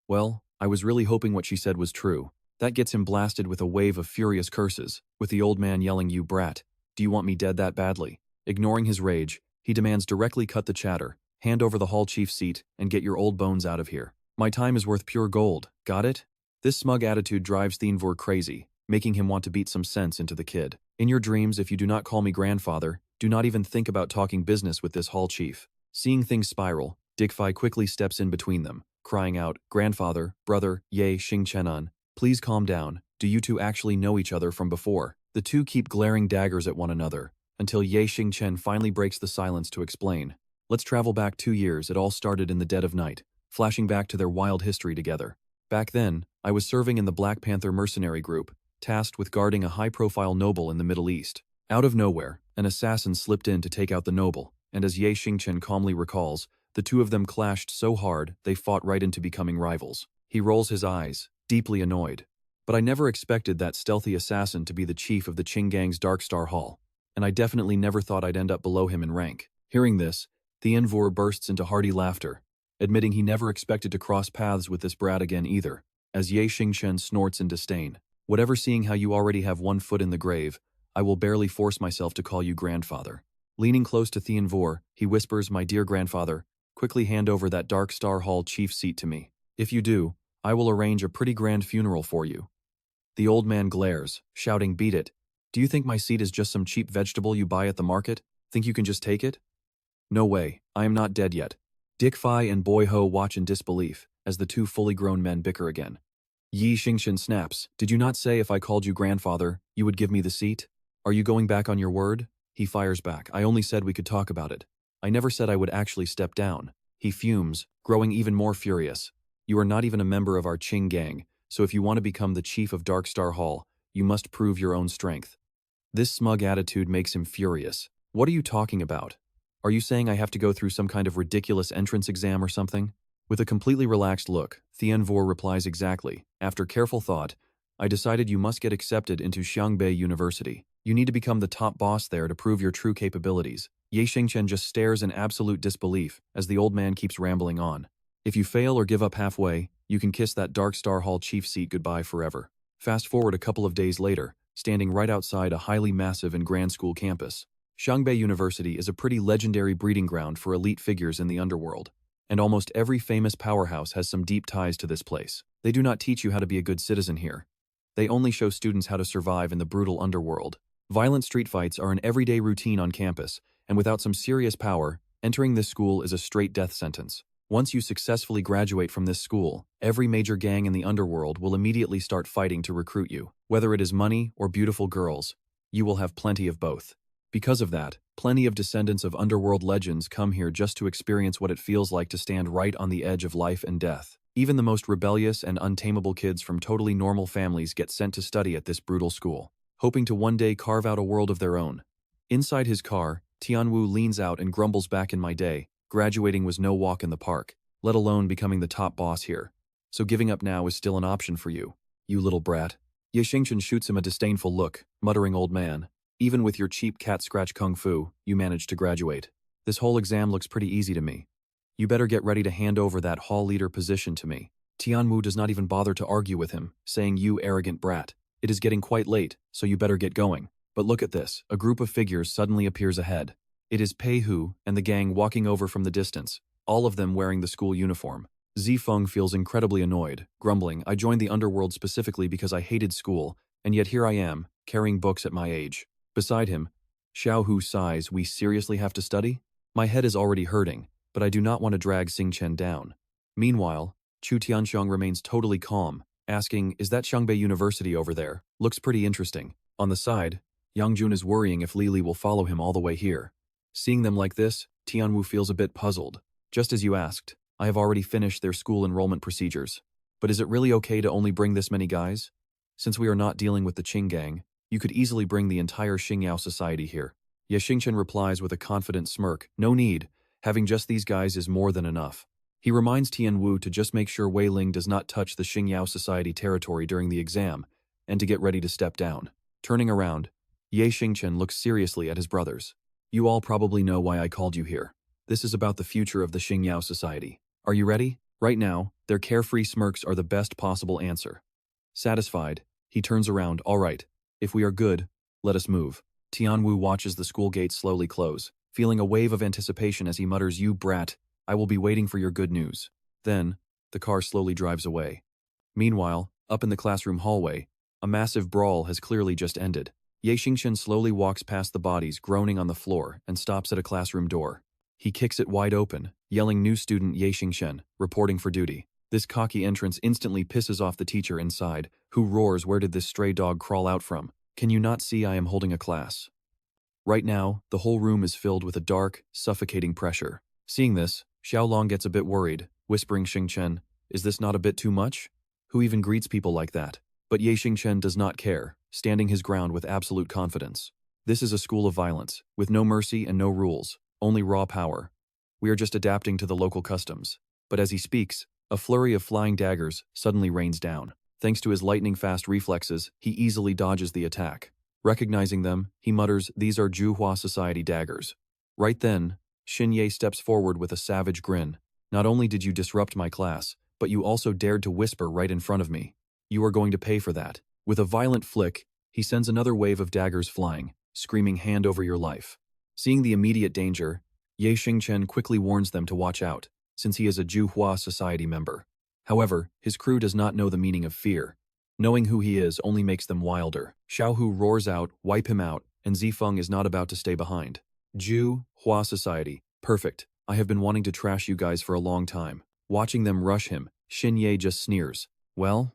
[SPEAKER 1] "Well, I was really hoping what she said was true." That gets him blasted with a wave of furious curses, with the old man yelling, "You brat, do you want me dead that badly?" Ignoring his rage, he demands, "Directly cut the chatter, hand over the hall chief seat, and get your old bones out of here. My time is worth pure gold, got it?" This smug attitude drives Tianvu crazy, making him want to beat some sense into the kid. "In your dreams, if you do not call me grandfather, do not even think about talking business with this hall chief." Seeing things spiral, Dick Fei quickly steps in between them, crying out, "Grandfather, brother, Ye Xingchen, please calm down. Do you two actually know each other from before?" The two keep glaring daggers at one another, until Ye Xingchen finally breaks the silence to explain. "Let's travel back 2 years. It all started in the dead of night," flashing back to their wild history together. "Back then, I was serving in the Black Panther mercenary group, tasked with guarding a high-profile noble in the Middle East. Out of nowhere, an assassin slipped in to take out the noble, and as Ye Xingchen calmly recalls, the two of them clashed so hard they fought right into becoming rivals." He rolls his eyes, deeply annoyed. "But I never expected that stealthy assassin to be the chief of the Qinggang's Dark Star Hall, and I definitely never thought I'd end up below him in rank." Hearing this, Tianvu bursts into hearty laughter, admitting he never expected to cross paths with this brat again either, as Ye Xingchen snorts in disdain. "Whatever, seeing how you already have one foot in the grave, I will barely force myself to call you grandfather." Leaning close to Tianvu, he whispers, "My dear grandfather, quickly hand over that Dark Star Hall chief seat to me. If you do, I will arrange a pretty grand funeral for you." The old man glares, shouting, "Beat it. Do you think my seat is just some cheap vegetable you buy at the market? Think you can just take it?" "No way, I am not dead yet." Dick Fei and Boyho watch in disbelief as the two fully grown men bicker again. Ye Xingchen snaps, "Did you not say if I called you grandfather, you would give me the seat? Are you going back on your word?" He fires back, "I only said we could talk about it. I never said I would actually step down." He fumes, growing even more furious. You are not even a member of our Qing gang, so if you want to become the chief of Dark Star Hall, you must prove your own strength. This smug attitude makes him furious. What are you talking about? Are you saying I have to go through some kind of ridiculous entrance exam or something? With a completely relaxed look, Tianvor replies exactly. After careful thought, I decided you must get accepted into Xiangbei University. You need to become the top boss there to prove your true capabilities. Ye Xingchen just stares in absolute disbelief as the old man keeps rambling on. If you fail or give up halfway, you can kiss that Dark Star Hall chief seat goodbye forever. Fast forward a couple of days later, standing right outside a highly massive and grand school campus. Xiangbei University is a pretty legendary breeding ground for elite figures in the underworld, and almost every famous powerhouse has some deep ties to this place. They do not teach you how to be a good citizen here. They only show students how to survive in the brutal underworld. Violent street fights are an everyday routine on campus, and without some serious power, entering this school is a straight death sentence. Once you successfully graduate from this school, every major gang in the underworld will immediately start fighting to recruit you. Whether it is money or beautiful girls, you will have plenty of both. Because of that, plenty of descendants of underworld legends come here just to experience what it feels like to stand right on the edge of life and death. Even the most rebellious and untamable kids from totally normal families get sent to study at this brutal school, hoping to one day carve out a world of their own. Inside his car, Tianwu leans out and grumbles, back in my day, graduating was no walk in the park, let alone becoming the top boss here. So giving up now is still an option for you, you little brat. Ye Xingchen shoots him a disdainful look, muttering, old man, even with your cheap cat scratch kung fu, you managed to graduate. This whole exam looks pretty easy to me. You better get ready to hand over that hall leader position to me. Tianwu does not even bother to argue with him, saying, you arrogant brat. It is getting quite late, so you better get going. But look at this, a group of figures suddenly appears ahead. It is Pei Hu and the gang walking over from the distance, all of them wearing the school uniform. Zifeng feels incredibly annoyed, grumbling, I joined the underworld specifically because I hated school, and yet here I am, carrying books at my age. Beside him, Xiao Hu sighs, we seriously have to study? My head is already hurting, but I do not want to drag Xingchen down. Meanwhile, Chu Tianxiang remains totally calm, asking, is that Xiangbei University over there? Looks pretty interesting. On the side, Yang Jun is worrying if Li Li will follow him all the way here. Seeing them like this, Tianwu feels a bit puzzled. Just as you asked, I have already finished their school enrollment procedures. But is it really okay to only bring this many guys? Since we are not dealing with the Qing gang, you could easily bring the entire Xingyao society here. Ye Xingchen replies with a confident smirk, no need, having just these guys is more than enough. He reminds Tianwu to just make sure Wei Ling does not touch the Xingyao society territory during the exam, and to get ready to step down. Turning around, Ye Xingchen looks seriously at his brothers. You all probably know why I called you here. This is about the future of the Xingyao society. Are you ready? Right now, their carefree smirks are the best possible answer. Satisfied, he turns around, all right. If we are good, let us move. Tianwu watches the school gates slowly close, feeling a wave of anticipation as he mutters, you brat, I will be waiting for your good news. Then, the car slowly drives away. Meanwhile, up in the classroom hallway, a massive brawl has clearly just ended. Ye Xingchen slowly walks past the bodies groaning on the floor and stops at a classroom door. He kicks it wide open, yelling, new student Ye Xingchen, reporting for duty. This cocky entrance instantly pisses off the teacher inside, who roars, where did this stray dog crawl out from? Can you not see I am holding a class? Right now, the whole room is filled with a dark, suffocating pressure. Seeing this, Xiaolong gets a bit worried, whispering, Xingchen, is this not a bit too much? Who even greets people like that? But Ye Xingchen does not care, standing his ground with absolute confidence. This is a school of violence, with no mercy and no rules, only raw power. We are just adapting to the local customs. But as he speaks, a flurry of flying daggers suddenly rains down. Thanks to his lightning-fast reflexes, he easily dodges the attack. Recognizing them, he mutters, these are Zhuhua Society daggers. Right then, Xin Ye steps forward with a savage grin. Not only did you disrupt my class, but you also dared to whisper right in front of me. You are going to pay for that. With a violent flick, he sends another wave of daggers flying, screaming, hand over your life. Seeing the immediate danger, Ye Xingchen quickly warns them to watch out, since he is a Zhuhua Society member. However, his crew does not know the meaning of fear. Knowing who he is only makes them wilder. Xiao Hu roars out, wipe him out, and Zifeng is not about to stay behind. Zhuhua Society, perfect. I have been wanting to trash you guys for a long time. Watching them rush him, Xin Ye just sneers. Well,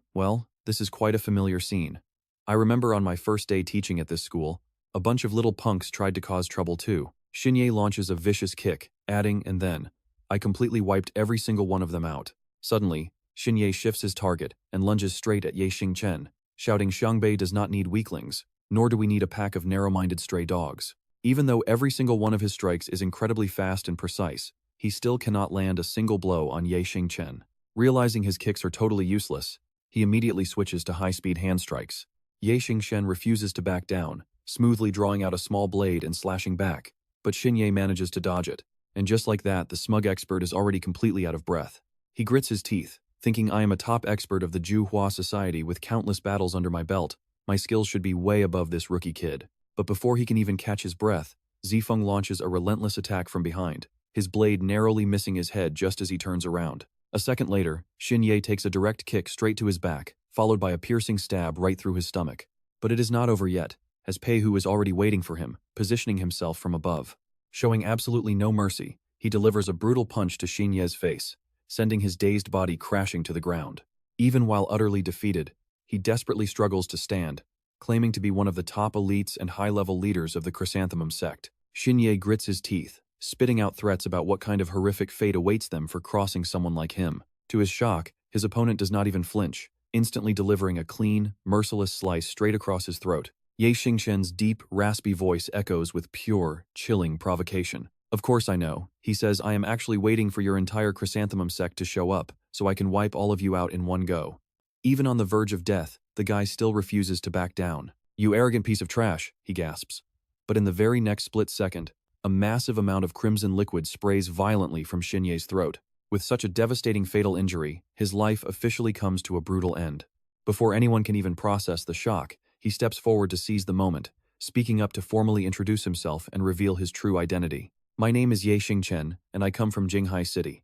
[SPEAKER 1] this is quite a familiar scene. I remember on my first day teaching at this school, a bunch of little punks tried to cause trouble too. Xin Ye launches a vicious kick, adding, and then, I completely wiped every single one of them out. Suddenly, Xinye shifts his target and lunges straight at Ye Xingchen, shouting Xiangbei does not need weaklings, nor do we need a pack of narrow-minded stray dogs. Even though every single one of his strikes is incredibly fast and precise, he still cannot land a single blow on Ye Xingchen. Realizing his kicks are totally useless, he immediately switches to high-speed hand strikes. Ye Xingchen refuses to back down, smoothly drawing out a small blade and slashing back, but Xinye manages to dodge it, and just like that, the smug expert is already completely out of breath. He grits his teeth, thinking I am a top expert of the Zhuhua society with countless battles under my belt. My skills should be way above this rookie kid. But before he can even catch his breath, Zifeng launches a relentless attack from behind, his blade narrowly missing his head just as he turns around. A second later, Xinye takes a direct kick straight to his back, followed by a piercing stab right through his stomach. But it is not over yet, as Peihu is already waiting for him, positioning himself from above. Showing absolutely no mercy, he delivers a brutal punch to Xinye's face, sending his dazed body crashing to the ground. Even while utterly defeated, he desperately struggles to stand, claiming to be one of the top elites and high-level leaders of the Chrysanthemum sect. Xinye grits his teeth, spitting out threats about what kind of horrific fate awaits them for crossing someone like him. To his shock, his opponent does not even flinch, instantly delivering a clean, merciless slice straight across his throat. Ye Xingchen's deep, raspy voice echoes with pure, chilling provocation. Of course I know, he says, I am actually waiting for your entire Chrysanthemum sect to show up, so I can wipe all of you out in one go. Even on the verge of death, the guy still refuses to back down. You arrogant piece of trash, he gasps. But in the very next split second, a massive amount of crimson liquid sprays violently from Xinye's throat. With such a devastating fatal injury, his life officially comes to a brutal end. Before anyone can even process the shock, he steps forward to seize the moment, speaking up to formally introduce himself and reveal his true identity. My name is Ye Xingchen, and I come from Jinghai City.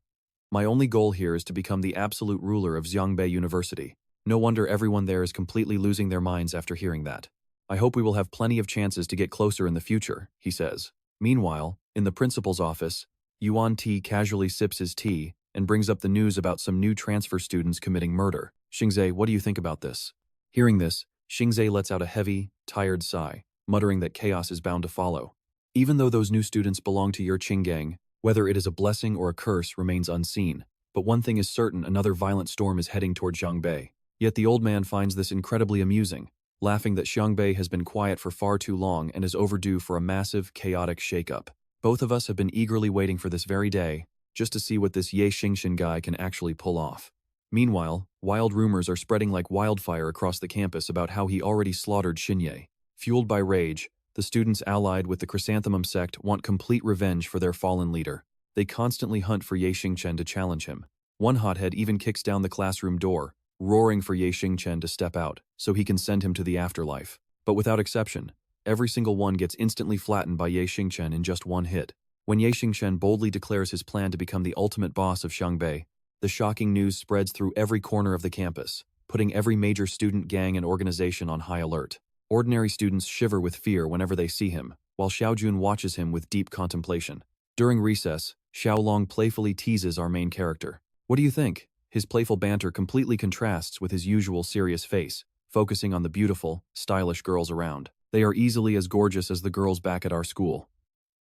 [SPEAKER 1] My only goal here is to become the absolute ruler of Xiangbei University. No wonder everyone there is completely losing their minds after hearing that. I hope we will have plenty of chances to get closer in the future, he says. Meanwhile, in the principal's office, Yuan Ti casually sips his tea and brings up the news about some new transfer students committing murder. Xingze, what do you think about this? Hearing this, Xingze lets out a heavy, tired sigh, muttering that chaos is bound to follow. Even though those new students belong to your Qinggang, whether it is a blessing or a curse remains unseen. But one thing is certain, another violent storm is heading toward Xiangbei. Yet the old man finds this incredibly amusing, laughing that Xiangbei has been quiet for far too long and is overdue for a massive, chaotic shakeup. Both of us have been eagerly waiting for this very day, just to see what this Ye Xingchen guy can actually pull off. Meanwhile, wild rumors are spreading like wildfire across the campus about how he already slaughtered Xinye. Fueled by rage, the students allied with the Chrysanthemum sect want complete revenge for their fallen leader. They constantly hunt for Ye Xingchen to challenge him. One hothead even kicks down the classroom door, roaring for Ye Xingchen to step out so he can send him to the afterlife. But without exception, every single one gets instantly flattened by Ye Xingchen in just one hit. When Ye Xingchen boldly declares his plan to become the ultimate boss of Xiangbei, the shocking news spreads through every corner of the campus, putting every major student gang and organization on high alert. Ordinary students shiver with fear whenever they see him, while Xiaojun watches him with deep contemplation. During recess, Xiaolong playfully teases our main character. What do you think? His playful banter completely contrasts with his usual serious face, focusing on the beautiful, stylish girls around. They are easily as gorgeous as the girls back at our school.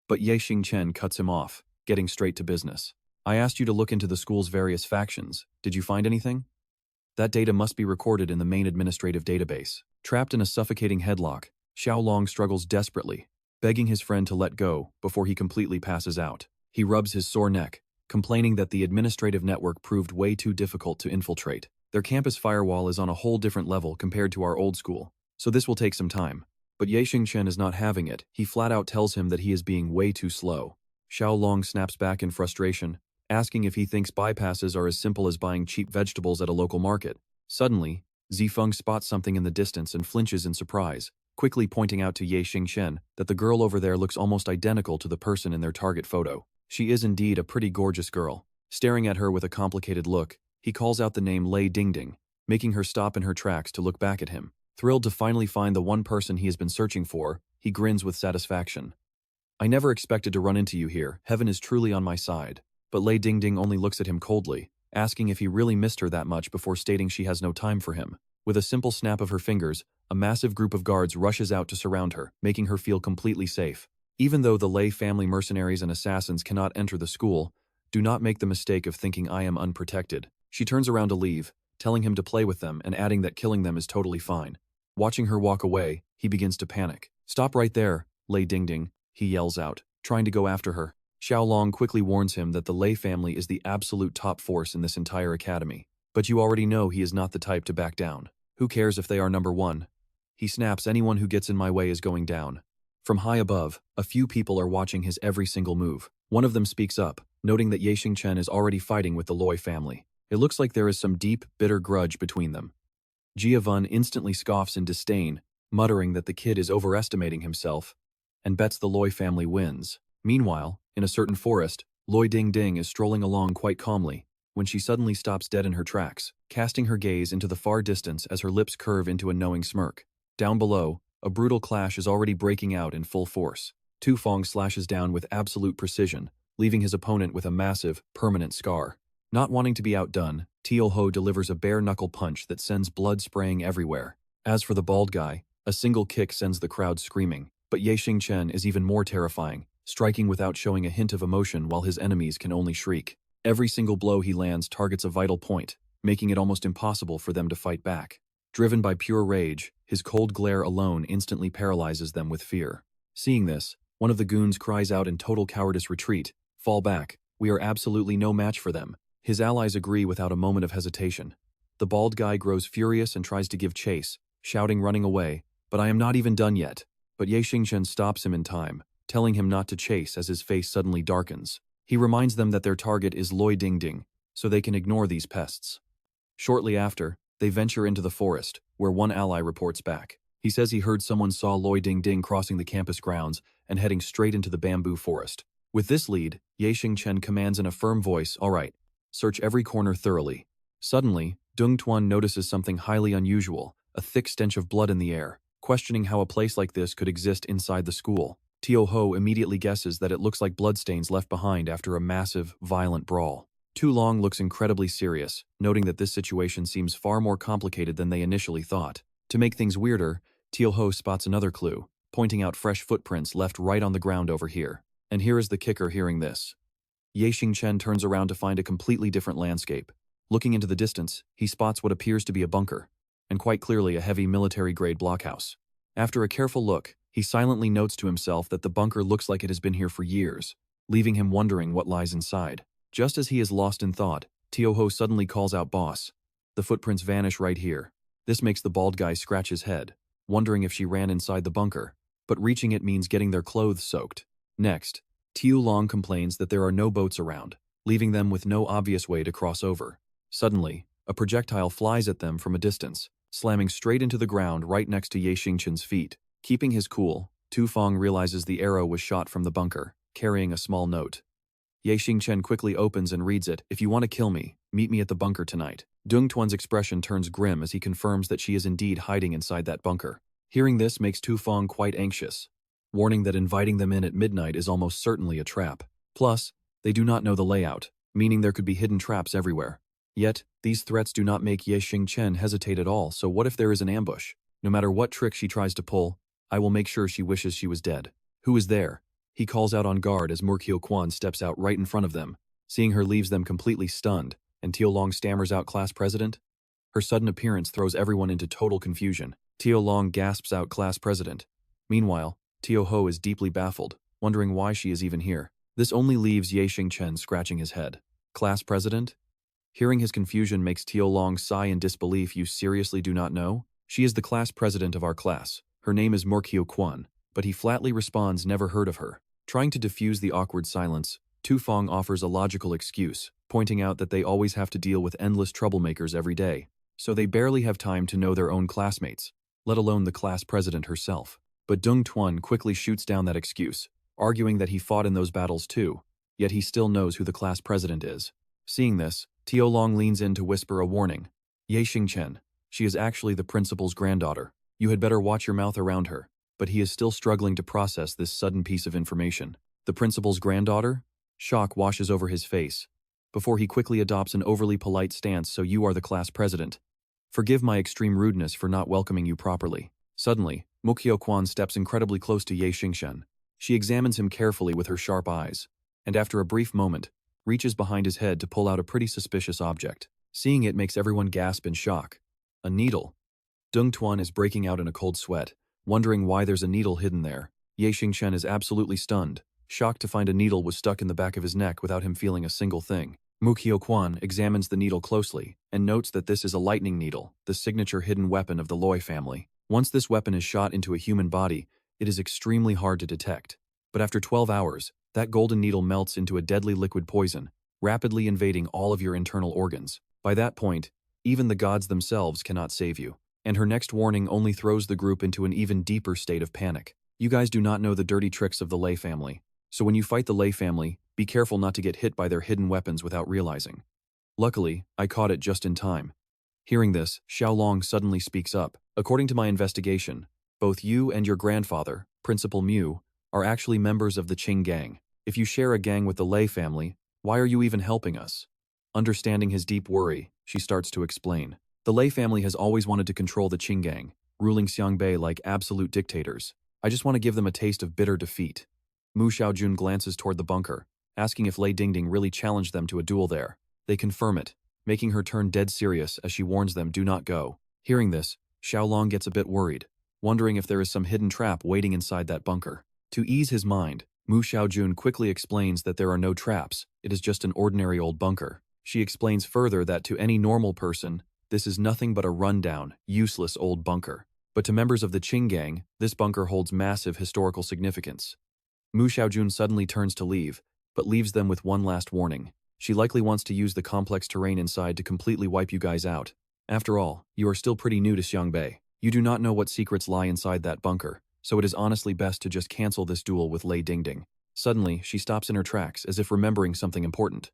[SPEAKER 1] But Ye Xingchen cuts him off, getting straight to business. I asked you to look into the school's various factions. Did you find anything? That data must be recorded in the main administrative database. Trapped in a suffocating headlock, Xiaolong struggles desperately, begging his friend to let go before he completely passes out. He rubs his sore neck, complaining that the administrative network proved way too difficult to infiltrate. Their campus firewall is on a whole different level compared to our old school, so this will take some time. But Ye Xingchen is not having it. He flat out tells him that he is being way too slow. Xiaolong snaps back in frustration, asking if he thinks bypasses are as simple as buying cheap vegetables at a local market. Suddenly, Zifeng spots something in the distance and flinches in surprise, quickly pointing out to Ye Xingchen that the girl over there looks almost identical to the person in their target photo. She is indeed a pretty gorgeous girl. Staring at her with a complicated look, he calls out the name Lei Dingding, making her stop in her tracks to look back at him. Thrilled to finally find the one person he has been searching for, he grins with satisfaction. I never expected to run into you here. Heaven is truly on my side. But Lei Dingding only looks at him coldly, asking if he really missed her that much before stating she has no time for him. With a simple snap of her fingers, a massive group of guards rushes out to surround her, making her feel completely safe. Even though the Lei family mercenaries and assassins cannot enter the school, Do not make the mistake of thinking I am unprotected. She turns around to leave, telling him to play with them and adding that killing them is totally fine. Watching her walk away, he begins to panic. Stop right there, Lei Dingding, he yells out, trying to go after her. Xiaolong quickly warns him that the Lei family is the absolute top force in this entire academy. But you already know he is not the type to back down. Who cares if they are number one? He snaps, anyone who gets in my way is going down. From high above, a few people are watching his every single move. One of them speaks up, noting that Xingchen is already fighting with the Loi family. It looks like there is some deep, bitter grudge between them. Jiavan instantly scoffs in disdain, muttering that the kid is overestimating himself, and bets the Loi family wins. Meanwhile, in a certain forest, Loi Dingding is strolling along quite calmly, when she suddenly stops dead in her tracks, casting her gaze into the far distance as her lips curve into a knowing smirk. Down below, a brutal clash is already breaking out in full force. Tu Feng slashes down with absolute precision, leaving his opponent with a massive, permanent scar. Not wanting to be outdone, Tio Ho delivers a bare-knuckle punch that sends blood spraying everywhere. As for the bald guy, a single kick sends the crowd screaming, but Xingchen is even more terrifying, striking without showing a hint of emotion while his enemies can only shriek. Every single blow he lands targets a vital point, making it almost impossible for them to fight back. Driven by pure rage, his cold glare alone instantly paralyzes them with fear. Seeing this, one of the goons cries out in total cowardice, retreat, fall back, we are absolutely no match for them. His allies agree without a moment of hesitation. The bald guy grows furious and tries to give chase, shouting, running away, but I am not even done yet. But Xingchen stops him in time, telling him not to chase as his face suddenly darkens. He reminds them that their target is Loi Dingding, so they can ignore these pests. Shortly after, they venture into the forest, where one ally reports back. He says he heard someone saw Loi Dingding crossing the campus grounds and heading straight into the bamboo forest. With this lead, Xingchen commands in a firm voice, all right, search every corner thoroughly. Suddenly, Dung Tuan notices something highly unusual, a thick stench of blood in the air. Questioning how a place like this could exist inside the school, Tio Ho immediately guesses that it looks like bloodstains left behind after a massive, violent brawl. Tu Long looks incredibly serious, noting that this situation seems far more complicated than they initially thought. To make things weirder, Tio Ho spots another clue, pointing out fresh footprints left right on the ground over here. And here is the kicker hearing this. Xingchen turns around to find a completely different landscape. Looking into the distance, he spots what appears to be a bunker, and quite clearly a heavy military-grade blockhouse. After a careful look, he silently notes to himself that the bunker looks like it has been here for years, leaving him wondering what lies inside. Just as he is lost in thought, Tio Ho suddenly calls out, boss. The footprints vanish right here. This makes the bald guy scratch his head, wondering if she ran inside the bunker, but reaching it means getting their clothes soaked. Next, Tio Long complains that there are no boats around, leaving them with no obvious way to cross over. Suddenly, a projectile flies at them from a distance, slamming straight into the ground right next to Xingchen's feet. Keeping his cool, Tu Feng realizes the arrow was shot from the bunker, carrying a small note. Xingchen quickly opens and reads it, if you want to kill me, meet me at the bunker tonight. Dung Tuan's expression turns grim as he confirms that she is indeed hiding inside that bunker. Hearing this makes Tu Feng quite anxious, warning that inviting them in at midnight is almost certainly a trap. Plus, they do not know the layout, meaning there could be hidden traps everywhere. Yet, these threats do not make Xingchen hesitate at all, so what if there is an ambush? No matter what trick she tries to pull, I will make sure she wishes she was dead. Who is there? He calls out on guard as Murkyo Quan steps out right in front of them. Seeing her leaves them completely stunned, and Tio Long stammers out, class president? Her sudden appearance throws everyone into total confusion. Tio Long gasps out, class president. Meanwhile, Tio Ho is deeply baffled, wondering why she is even here. This only leaves Xingchen scratching his head. Class president? Hearing his confusion makes Tio Long sigh in disbelief. You seriously do not know? She is the class president of our class. Her name is Murkyo Quan, but he flatly responds, never heard of her. Trying to diffuse the awkward silence, Tu Feng offers a logical excuse, pointing out that they always have to deal with endless troublemakers every day, so they barely have time to know their own classmates, let alone the class president herself. But Dung Tuan quickly shoots down that excuse, arguing that he fought in those battles too, yet he still knows who the class president is. Seeing this, Tio Long leans in to whisper a warning. Xingchen, she is actually the principal's granddaughter. You had better watch your mouth around her. But he is still struggling to process this sudden piece of information. The principal's granddaughter? Shock washes over his face, before he quickly adopts an overly polite stance. So you are the class president. Forgive my extreme rudeness for not welcoming you properly. Suddenly, Mukyo Quan steps incredibly close to Xingchen. She examines him carefully with her sharp eyes, and after a brief moment, reaches behind his head to pull out a pretty suspicious object. Seeing it makes everyone gasp in shock. A needle. Dung Tuan is breaking out in a cold sweat, wondering why there's a needle hidden there. Ye Xingchen is absolutely stunned, shocked to find a needle was stuck in the back of his neck without him feeling a single thing. Mu Qiuquan examines the needle closely and notes that this is a lightning needle, the signature hidden weapon of the Loi family. Once this weapon is shot into a human body, it is extremely hard to detect. But after 12 hours, that golden needle melts into a deadly liquid poison, rapidly invading all of your internal organs. By that point, even the gods themselves cannot save you. And her next warning only throws the group into an even deeper state of panic. You guys do not know the dirty tricks of the Lei family, so when you fight the Lei family, be careful not to get hit by their hidden weapons without realizing. Luckily, I caught it just in time. Hearing this, Xiaolong suddenly speaks up. According to my investigation, both you and your grandfather, Principal Mu, are actually members of the Qing gang. If you share a gang with the Lei family, why are you even helping us? Understanding his deep worry, she starts to explain. The Lei family has always wanted to control the Qing gang, ruling Xiangbei like absolute dictators. I just want to give them a taste of bitter defeat. Mu Xiaojun glances toward the bunker, asking if Lei Dingding really challenged them to a duel there. They confirm it, making her turn dead serious as she warns them do not go. Hearing this, Xiaolong gets a bit worried, wondering if there is some hidden trap waiting inside that bunker. To ease his mind, Mu Xiaojun quickly explains that there are no traps, it is just an ordinary old bunker. She explains further that to any normal person, this is nothing but a rundown, useless old bunker. But to members of the Qing gang, this bunker holds massive historical significance. Mu Xiaojun suddenly turns to leave, but leaves them with one last warning. She likely wants to use the complex terrain inside to completely wipe you guys out. After all, you are still pretty new to Xiangbei. You do not know what secrets lie inside that bunker, so it is honestly best to just cancel this duel with Lei Dingding. Suddenly, she stops in her tracks as if remembering something important.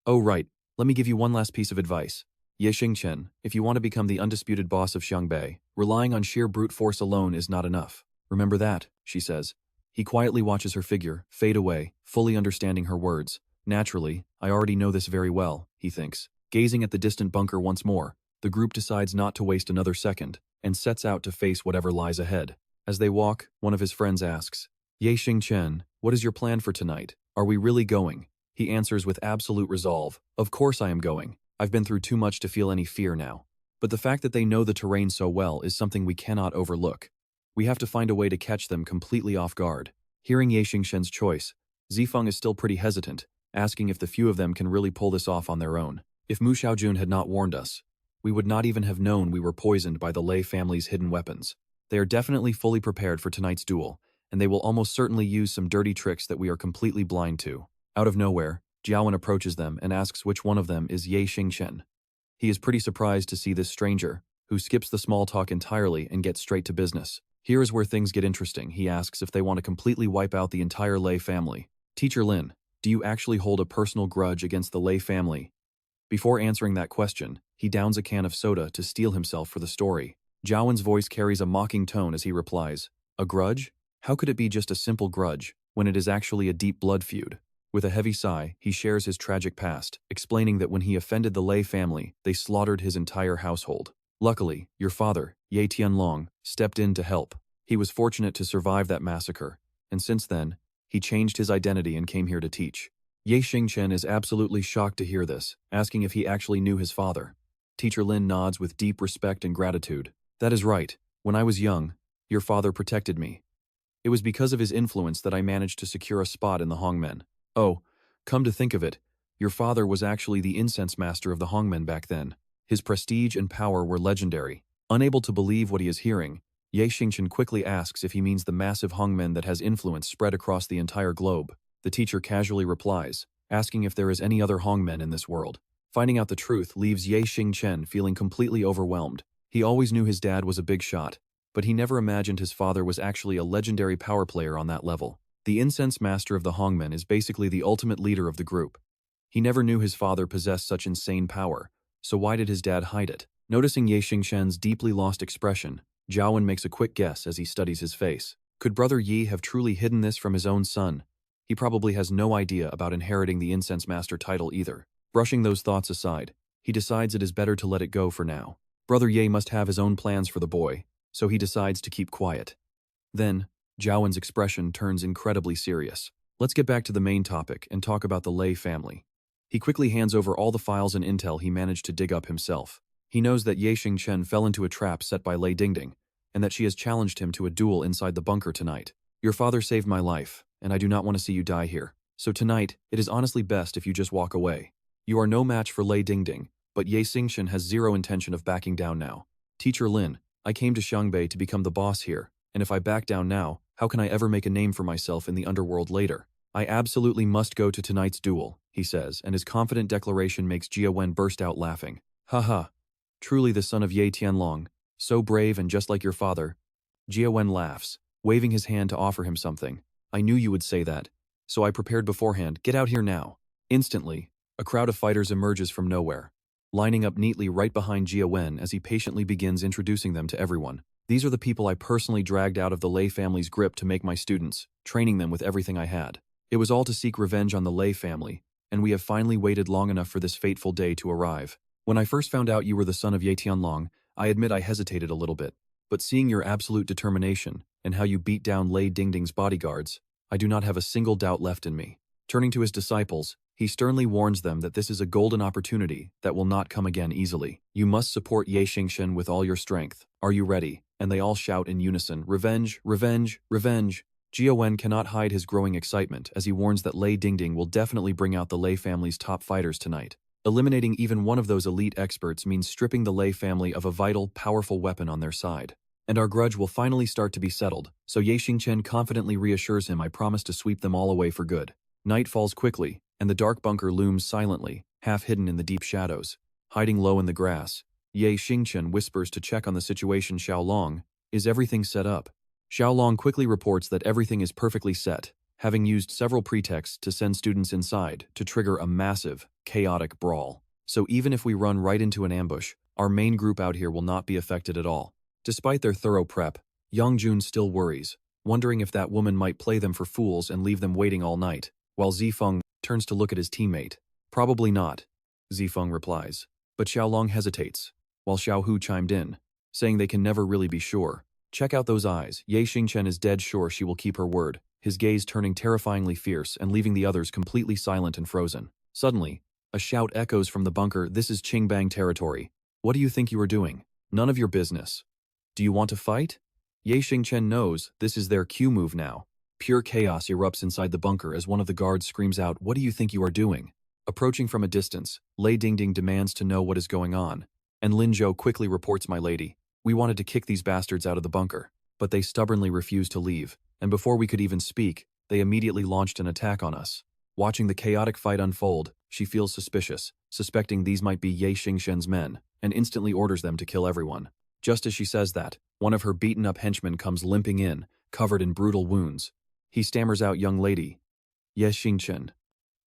[SPEAKER 1] Oh right, let me give you one last piece of advice. Ye Xingchen, if you want to become the undisputed boss of Xiangbei, relying on sheer brute force alone is not enough. Remember that, she says. He quietly watches her figure fade away, fully understanding her words. Naturally, I already know this very well, he thinks. Gazing at the distant bunker once more, the group decides not to waste another second, and sets out to face whatever lies ahead. As they walk, one of his friends asks, Ye Xingchen, what is your plan for tonight? Are we really going? He answers with absolute resolve, of course I am going. I've been through too much to feel any fear now. But the fact that they know the terrain so well is something we cannot overlook. We have to find a way to catch them completely off guard. Hearing Ye Xingchen's choice, Zifeng is still pretty hesitant, asking if the few of them can really pull this off on their own. If Mu Xiaojun had not warned us, we would not even have known we were poisoned by the Lei family's hidden weapons. They are definitely fully prepared for tonight's duel, and they will almost certainly use some dirty tricks that we are completely blind to. Out of nowhere, Jiawen approaches them and asks which one of them is Ye Xingchen. He is pretty surprised to see this stranger, who skips the small talk entirely and gets straight to business. Here is where things get interesting. He asks if they want to completely wipe out the entire Lei family. Teacher Lin, do you actually hold a personal grudge against the Lei family? Before answering that question, he downs a can of soda to steel himself for the story. Jiawen's voice carries a mocking tone as he replies, a grudge? How could it be just a simple grudge, when it is actually a deep blood feud? With a heavy sigh, he shares his tragic past, explaining that when he offended the Lei family, they slaughtered his entire household. Luckily, your father, Ye Tianlong, stepped in to help. He was fortunate to survive that massacre, and since then, he changed his identity and came here to teach. Ye Xingchen is absolutely shocked to hear this, asking if he actually knew his father. Teacher Lin nods with deep respect and gratitude. That is right. When I was young, your father protected me. It was because of his influence that I managed to secure a spot in the Hongmen. Oh, come to think of it, your father was actually the incense master of the Hongmen back then. His prestige and power were legendary. Unable to believe what he is hearing, Ye Xingchen quickly asks if he means the massive Hongmen that has influence spread across the entire globe. The teacher casually replies, asking if there is any other Hongmen in this world. Finding out the truth leaves Ye Xingchen feeling completely overwhelmed. He always knew his dad was a big shot, but he never imagined his father was actually a legendary power player on that level. The incense master of the Hongmen is basically the ultimate leader of the group. He never knew his father possessed such insane power, so why did his dad hide it? Noticing Ye Xingchen's deeply lost expression, Jiawen makes a quick guess as he studies his face. Could Brother Yi have truly hidden this from his own son? He probably has no idea about inheriting the incense master title either. Brushing those thoughts aside, he decides it is better to let it go for now. Brother Ye must have his own plans for the boy, so he decides to keep quiet. Then, Jiawen's expression turns incredibly serious. Let's get back to the main topic and talk about the Lei family. He quickly hands over all the files and intel he managed to dig up himself. He knows that Xingchen fell into a trap set by Lei Dingding, and that she has challenged him to a duel inside the bunker tonight. Your father saved my life, and I do not want to see you die here. So tonight, it is honestly best if you just walk away. You are no match for Lei Dingding, but Xingchen has zero intention of backing down now. Teacher Lin, I came to Xiangbei to become the boss here, and if I back down now, how can I ever make a name for myself in the underworld later? I absolutely must go to tonight's duel, he says, and his confident declaration makes Jia Wen burst out laughing. Haha. Truly the son of Ye Tianlong, so brave and just like your father. Jia Wen laughs, waving his hand to offer him something. I knew you would say that, so I prepared beforehand. Get out here now. Instantly, a crowd of fighters emerges from nowhere, lining up neatly right behind Jia Wen as he patiently begins introducing them to everyone. These are the people I personally dragged out of the Lei family's grip to make my students, training them with everything I had. It was all to seek revenge on the Lei family, and we have finally waited long enough for this fateful day to arrive. When I first found out you were the son of Ye Tianlong, I admit I hesitated a little bit, but seeing your absolute determination and how you beat down Lei Dingding's bodyguards, I do not have a single doubt left in me. Turning to his disciples, he sternly warns them that this is a golden opportunity that will not come again easily. You must support Ye Xingchen with all your strength. Are you ready? And they all shout in unison, revenge, revenge, revenge. Jia Wen cannot hide his growing excitement as he warns that Lei Dingding will definitely bring out the Lei family's top fighters tonight. Eliminating even one of those elite experts means stripping the Lei family of a vital, powerful weapon on their side. And our grudge will finally start to be settled, so Ye Xingchen confidently reassures him I promise to sweep them all away for good. Night falls quickly, and the dark bunker looms silently, half hidden in the deep shadows. Hiding low in the grass, Ye Xingchen whispers to check on the situation. Xiaolong, is everything set up? Xiaolong quickly reports that everything is perfectly set, having used several pretexts to send students inside to trigger a massive, chaotic brawl. So even if we run right into an ambush, our main group out here will not be affected at all. Despite their thorough prep, Yangjun still worries, wondering if that woman might play them for fools and leave them waiting all night, while Zifeng turns to look at his teammate. Probably not, Zifeng replies. But Xiaolong hesitates, while Xiaohu chimed in, saying they can never really be sure. Check out those eyes. Ye Xingchen is dead sure she will keep her word, his gaze turning terrifyingly fierce and leaving the others completely silent and frozen. Suddenly, a shout echoes from the bunker. This is Qingbang territory. What do you think you are doing? None of your business. Do you want to fight? Ye Xingchen knows this is their cue move now. Pure chaos erupts inside the bunker as one of the guards screams out, what do you think you are doing? Approaching from a distance, Lei Dingding demands to know what is going on, and Lin Zhou quickly reports, my lady, we wanted to kick these bastards out of the bunker, but they stubbornly refused to leave, and before we could even speak, they immediately launched an attack on us. Watching the chaotic fight unfold, she feels suspicious, suspecting these might be Ye Xingchen's men, and instantly orders them to kill everyone. Just as she says that, one of her beaten-up henchmen comes limping in, covered in brutal wounds. He stammers out, young lady, Ye Xingchen.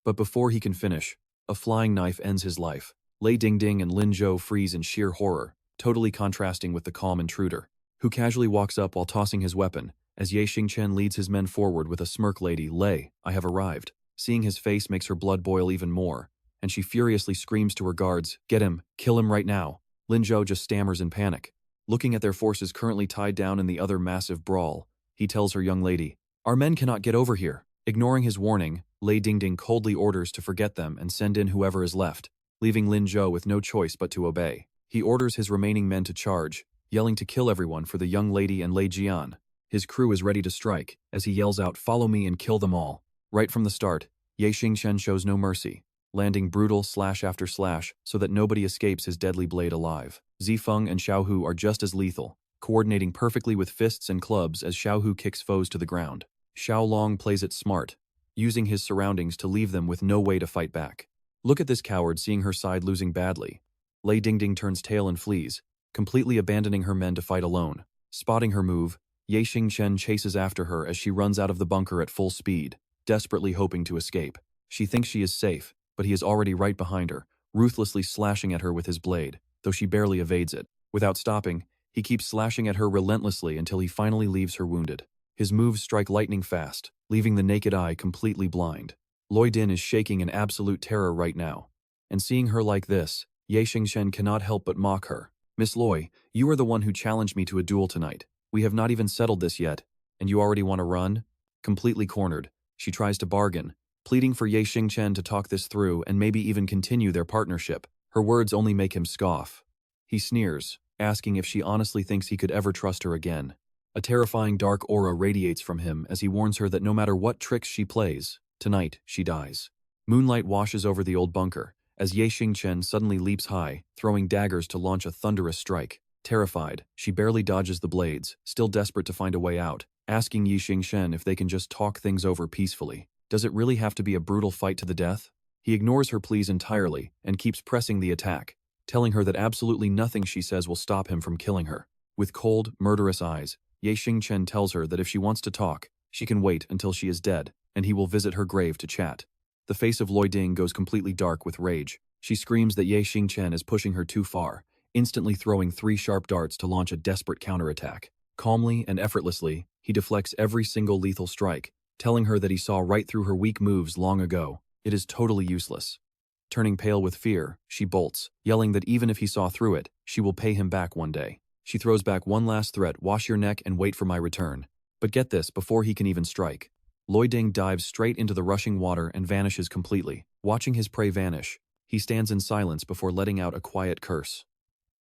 [SPEAKER 1] But before he can finish, a flying knife ends his life. Lei Dingding and Lin Zhou freeze in sheer horror, totally contrasting with the calm intruder, who casually walks up while tossing his weapon, as Ye Xingchen leads his men forward with a smirk. Lady, Lei, I have arrived. Seeing his face makes her blood boil even more, and she furiously screams to her guards, get him, kill him right now. Lin Zhou just stammers in panic. Looking at their forces currently tied down in the other massive brawl, he tells her, young lady, our men cannot get over here. Ignoring his warning, Lei Dingding coldly orders to forget them and send in whoever is left, leaving Lin Zhou with no choice but to obey. He orders his remaining men to charge, yelling to kill everyone for the young lady and Lei Jian. His crew is ready to strike, as he yells out, follow me and kill them all. Right from the start, Ye Xingchen shows no mercy, landing brutal slash after slash so that nobody escapes his deadly blade alive. Zifeng and Xiaohu are just as lethal, coordinating perfectly with fists and clubs as Xiaohu kicks foes to the ground. Xiaolong plays it smart, using his surroundings to leave them with no way to fight back. Look at this coward seeing her side losing badly. Lei Dingding turns tail and flees, completely abandoning her men to fight alone. Spotting her move, Ye Xingchen chases after her as she runs out of the bunker at full speed, desperately hoping to escape. She thinks she is safe, but he is already right behind her, ruthlessly slashing at her with his blade, though she barely evades it. Without stopping, he keeps slashing at her relentlessly until he finally leaves her wounded. His moves strike lightning fast, leaving the naked eye completely blind. Loi Din is shaking in absolute terror right now, and seeing her like this, Ye Xingchen cannot help but mock her. Miss Loi, you are the one who challenged me to a duel tonight. We have not even settled this yet, and you already want to run? Completely cornered, she tries to bargain, pleading for Ye Xingchen to talk this through and maybe even continue their partnership. Her words only make him scoff. He sneers, asking if she honestly thinks he could ever trust her again. A terrifying dark aura radiates from him as he warns her that no matter what tricks she plays, tonight she dies. Moonlight washes over the old bunker, as Ye Xingchen suddenly leaps high, throwing daggers to launch a thunderous strike. Terrified, she barely dodges the blades, still desperate to find a way out, asking Ye Xingchen if they can just talk things over peacefully. Does it really have to be a brutal fight to the death? He ignores her pleas entirely and keeps pressing the attack, telling her that absolutely nothing she says will stop him from killing her. With cold, murderous eyes, Ye Xingchen tells her that if she wants to talk, she can wait until she is dead, and he will visit her grave to chat. The face of Loi Ding goes completely dark with rage. She screams that Ye Xingchen is pushing her too far, instantly throwing 3 sharp darts to launch a desperate counterattack. Calmly and effortlessly, he deflects every single lethal strike, telling her that he saw right through her weak moves long ago. It is totally useless. Turning pale with fear, she bolts, yelling that even if he saw through it, she will pay him back one day. She throws back one last threat: wash your neck and wait for my return. But get this, before he can even strike, Loi Ding dives straight into the rushing water and vanishes completely. Watching his prey vanish, he stands in silence before letting out a quiet curse.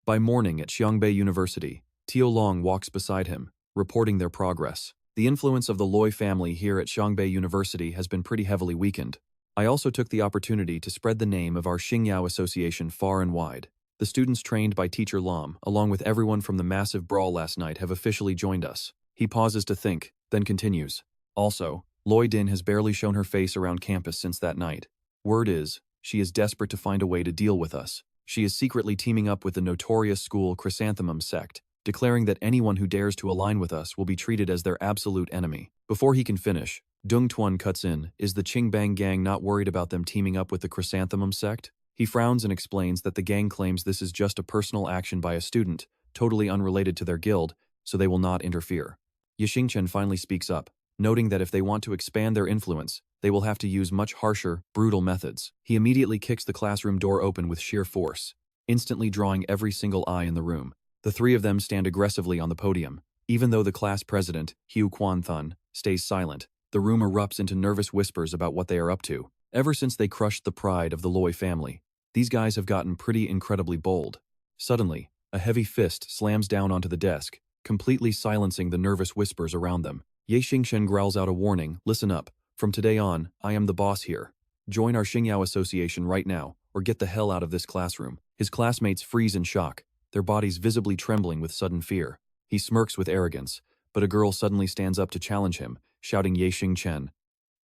[SPEAKER 1] By morning at Xiangbei University, Yunlong walks beside him, reporting their progress. The influence of the Loi family here at Xiangbei University has been pretty heavily weakened. I also took the opportunity to spread the name of our Xingyao Association far and wide. The students trained by Teacher Lam, along with everyone from the massive brawl last night, have officially joined us. He pauses to think, then continues. Also, Loi Din has barely shown her face around campus since that night. Word is, she is desperate to find a way to deal with us. She is secretly teaming up with the notorious school Chrysanthemum sect, declaring that anyone who dares to align with us will be treated as their absolute enemy. Before he can finish, Dung Tuan cuts in. Is the Qingbang gang not worried about them teaming up with the Chrysanthemum sect? He frowns and explains that the gang claims this is just a personal action by a student, totally unrelated to their guild, so they will not interfere. Ye Xingchen finally speaks up, noting that if they want to expand their influence, they will have to use much harsher, brutal methods. He immediately kicks the classroom door open with sheer force, instantly drawing every single eye in the room. The 3 of them stand aggressively on the podium. Even though the class president, Hu Quan-thun, stays silent, the room erupts into nervous whispers about what they are up to. Ever since they crushed the pride of the Loi family, these guys have gotten pretty incredibly bold. Suddenly, a heavy fist slams down onto the desk, completely silencing the nervous whispers around them. Ye Xingchen growls out a warning: listen up, from today on, I am the boss here. Join our Xingyao Association right now, or get the hell out of this classroom. His classmates freeze in shock, their bodies visibly trembling with sudden fear. He smirks with arrogance, but a girl suddenly stands up to challenge him, shouting, Ye Xingchen,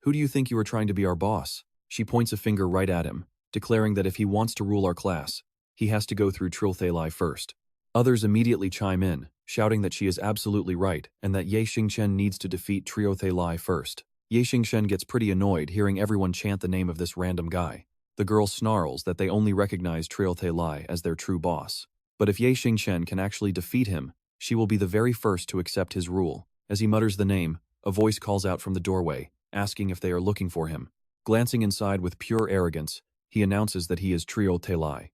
[SPEAKER 1] who do you think you are trying to be our boss? She points a finger right at him, declaring that if he wants to rule our class, he has to go through Trilthalai first. Others immediately chime in, shouting that she is absolutely right and that Ye Xingchen needs to defeat Trilthalai first. Ye Xingchen gets pretty annoyed hearing everyone chant the name of this random guy. The girl snarls that they only recognize Trilthalai as their true boss. But if Ye Xingchen can actually defeat him, she will be the very first to accept his rule. As he mutters the name, a voice calls out from the doorway, asking if they are looking for him. Glancing inside with pure arrogance, he announces that he is Trilthalai.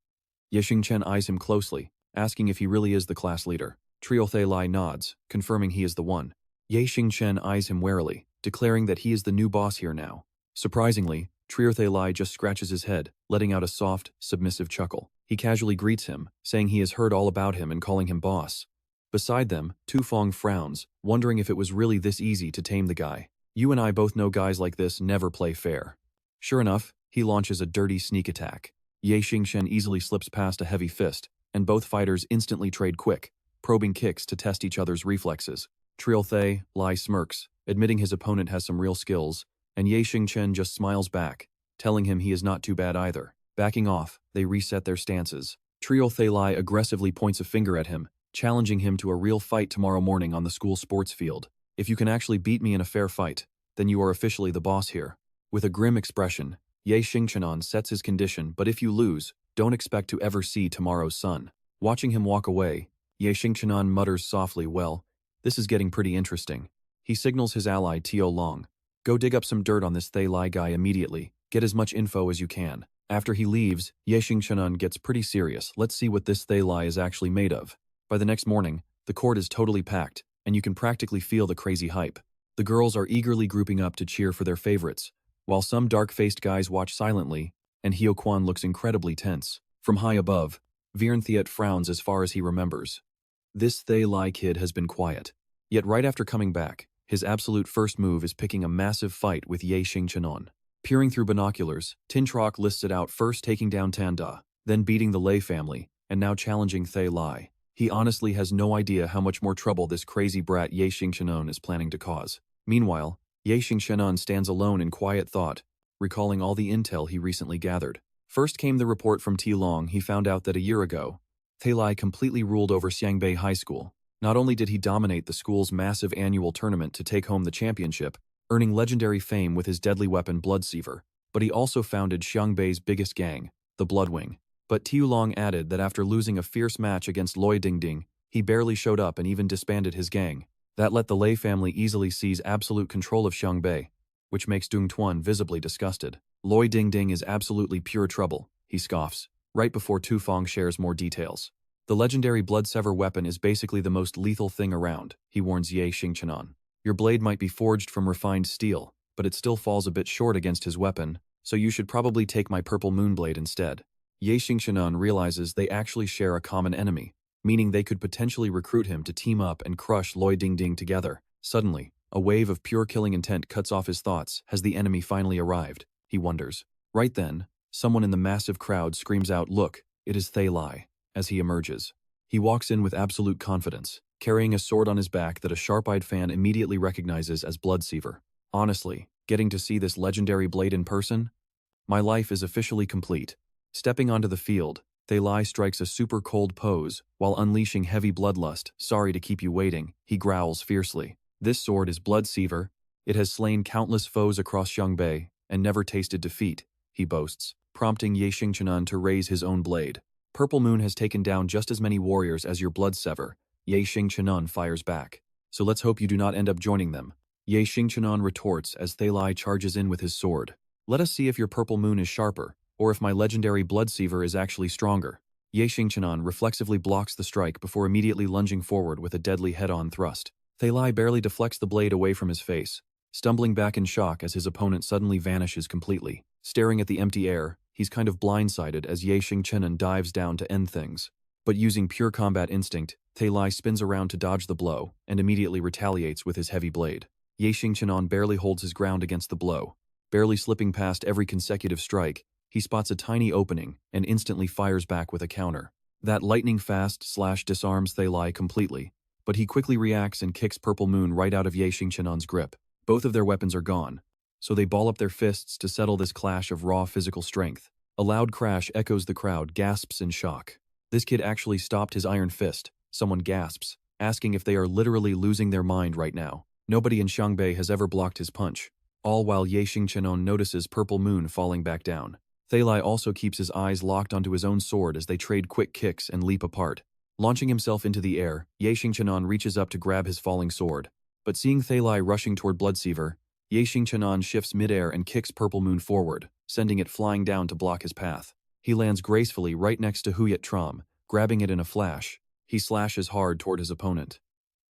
[SPEAKER 1] Ye Xingchen eyes him closely, asking if he really is the class leader. Trilthalai nods, confirming he is the one. Ye Xingchen eyes him warily, declaring that he is the new boss here now. Surprisingly, Trilthalai just scratches his head, letting out a soft, submissive chuckle. He casually greets him, saying he has heard all about him and calling him boss. Beside them, Tu Feng frowns, wondering if it was really this easy to tame the guy. You and I both know guys like this never play fair. Sure enough, he launches a dirty sneak attack. Ye Xingchen easily slips past a heavy fist, and both fighters instantly trade quick, probing kicks to test each other's reflexes. Trilthalai smirks, admitting his opponent has some real skills, and Ye Xingchen just smiles back, telling him he is not too bad either. Backing off, they reset their stances. Trilthalai aggressively points a finger at him, challenging him to a real fight tomorrow morning on the school sports field. If you can actually beat me in a fair fight, then you are officially the boss here. With a grim expression, Ye Xingchen sets his condition, but if you lose, don't expect to ever see tomorrow's sun. Watching him walk away, Ye Xingchen mutters softly, well, this is getting pretty interesting. He signals his ally Yunlong, go dig up some dirt on this Thalai guy immediately, get as much info as you can. After he leaves, Ye Xingchen gets pretty serious. Let's see what this Thalai is actually made of. By the next morning, the court is totally packed, and you can practically feel the crazy hype. The girls are eagerly grouping up to cheer for their favorites, while some dark-faced guys watch silently, and Hyo Kwan looks incredibly tense. From high above, Viren Thiet frowns as far as he remembers. This Thay Lai kid has been quiet. Yet right after coming back, his absolute first move is picking a massive fight with Ye Xingchen. Peering through binoculars, Tin Troc lists it out, first taking down Tanda, then beating the Lei family, and now challenging Thay Lai. He honestly has no idea how much more trouble this crazy brat Ye Xingchen is planning to cause. Meanwhile, Ye Xingchen stands alone in quiet thought, recalling all the intel he recently gathered. First came the report from Yunlong. He found out that a year ago, Thay Lai completely ruled over Xiangbei High School. Not only did he dominate the school's massive annual tournament to take home the championship, earning legendary fame with his deadly weapon Bloodseaver, but he also founded Xiangbei's biggest gang, the Bloodwing. But Yunlong added that after losing a fierce match against Loi Dingding, he barely showed up and even disbanded his gang. That let the Lei family easily seize absolute control of Xiangbei, which makes Dung Tuan visibly disgusted. Loi Dingding is absolutely pure trouble, he scoffs, right before Tu Fong shares more details. The legendary Bloodsever weapon is basically the most lethal thing around, he warns Ye Xingchen. Your blade might be forged from refined steel, but it still falls a bit short against his weapon, so you should probably take my purple moonblade instead. Ye Xingchen realizes they actually share a common enemy, meaning they could potentially recruit him to team up and crush Loi Dingding together. Suddenly, a wave of pure killing intent cuts off his thoughts. Has the enemy finally arrived? He wonders. Right then, someone in the massive crowd screams out, "Look, it is Thay Lai," as he emerges. He walks in with absolute confidence, carrying a sword on his back that a sharp-eyed fan immediately recognizes as Bloodseaver. Honestly, getting to see this legendary blade in person? My life is officially complete. Stepping onto the field, Thay Lai strikes a super cold pose, while unleashing heavy bloodlust. Sorry to keep you waiting, he growls fiercely. This sword is Bloodseaver. It has slain countless foes across Xiangbei, and never tasted defeat, he boasts, prompting Ye Xingchen to raise his own blade. Purple Moon has taken down just as many warriors as your Bloodsever, Ye Xingchen fires back. So let's hope you do not end up joining them. Ye Xingchen retorts as Thay Lai charges in with his sword. Let us see if your Purple Moon is sharper, or if my legendary Bloodseaver is actually stronger. Ye Xingchen reflexively blocks the strike before immediately lunging forward with a deadly head-on thrust. Thay Lai barely deflects the blade away from his face, stumbling back in shock as his opponent suddenly vanishes completely. Staring at the empty air, he's kind of blindsided as Ye Xingchen dives down to end things. But using pure combat instinct, Thay Lai spins around to dodge the blow and immediately retaliates with his heavy blade. Ye Xingchen barely holds his ground against the blow. Barely slipping past every consecutive strike, he spots a tiny opening and instantly fires back with a counter. That lightning-fast slash disarms Thay Lai completely, but he quickly reacts and kicks Purple Moon right out of Ye Xingchen's grip. Both of their weapons are gone, so they ball up their fists to settle this clash of raw physical strength. A loud crash echoes the crowd, gasps in shock. This kid actually stopped his iron fist, someone gasps, asking if they are literally losing their mind right now. Nobody in Xiangbei has ever blocked his punch, all while Ye Xingchen notices Purple Moon falling back down. Thay Lai also keeps his eyes locked onto his own sword as they trade quick kicks and leap apart. Launching himself into the air, Ye Xingchen reaches up to grab his falling sword. But seeing Thay Lai rushing toward Bloodseaver, Ye Xingchen shifts midair and kicks Purple Moon forward, sending it flying down to block his path. He lands gracefully right next to Huyet Trom, grabbing it in a flash. He slashes hard toward his opponent.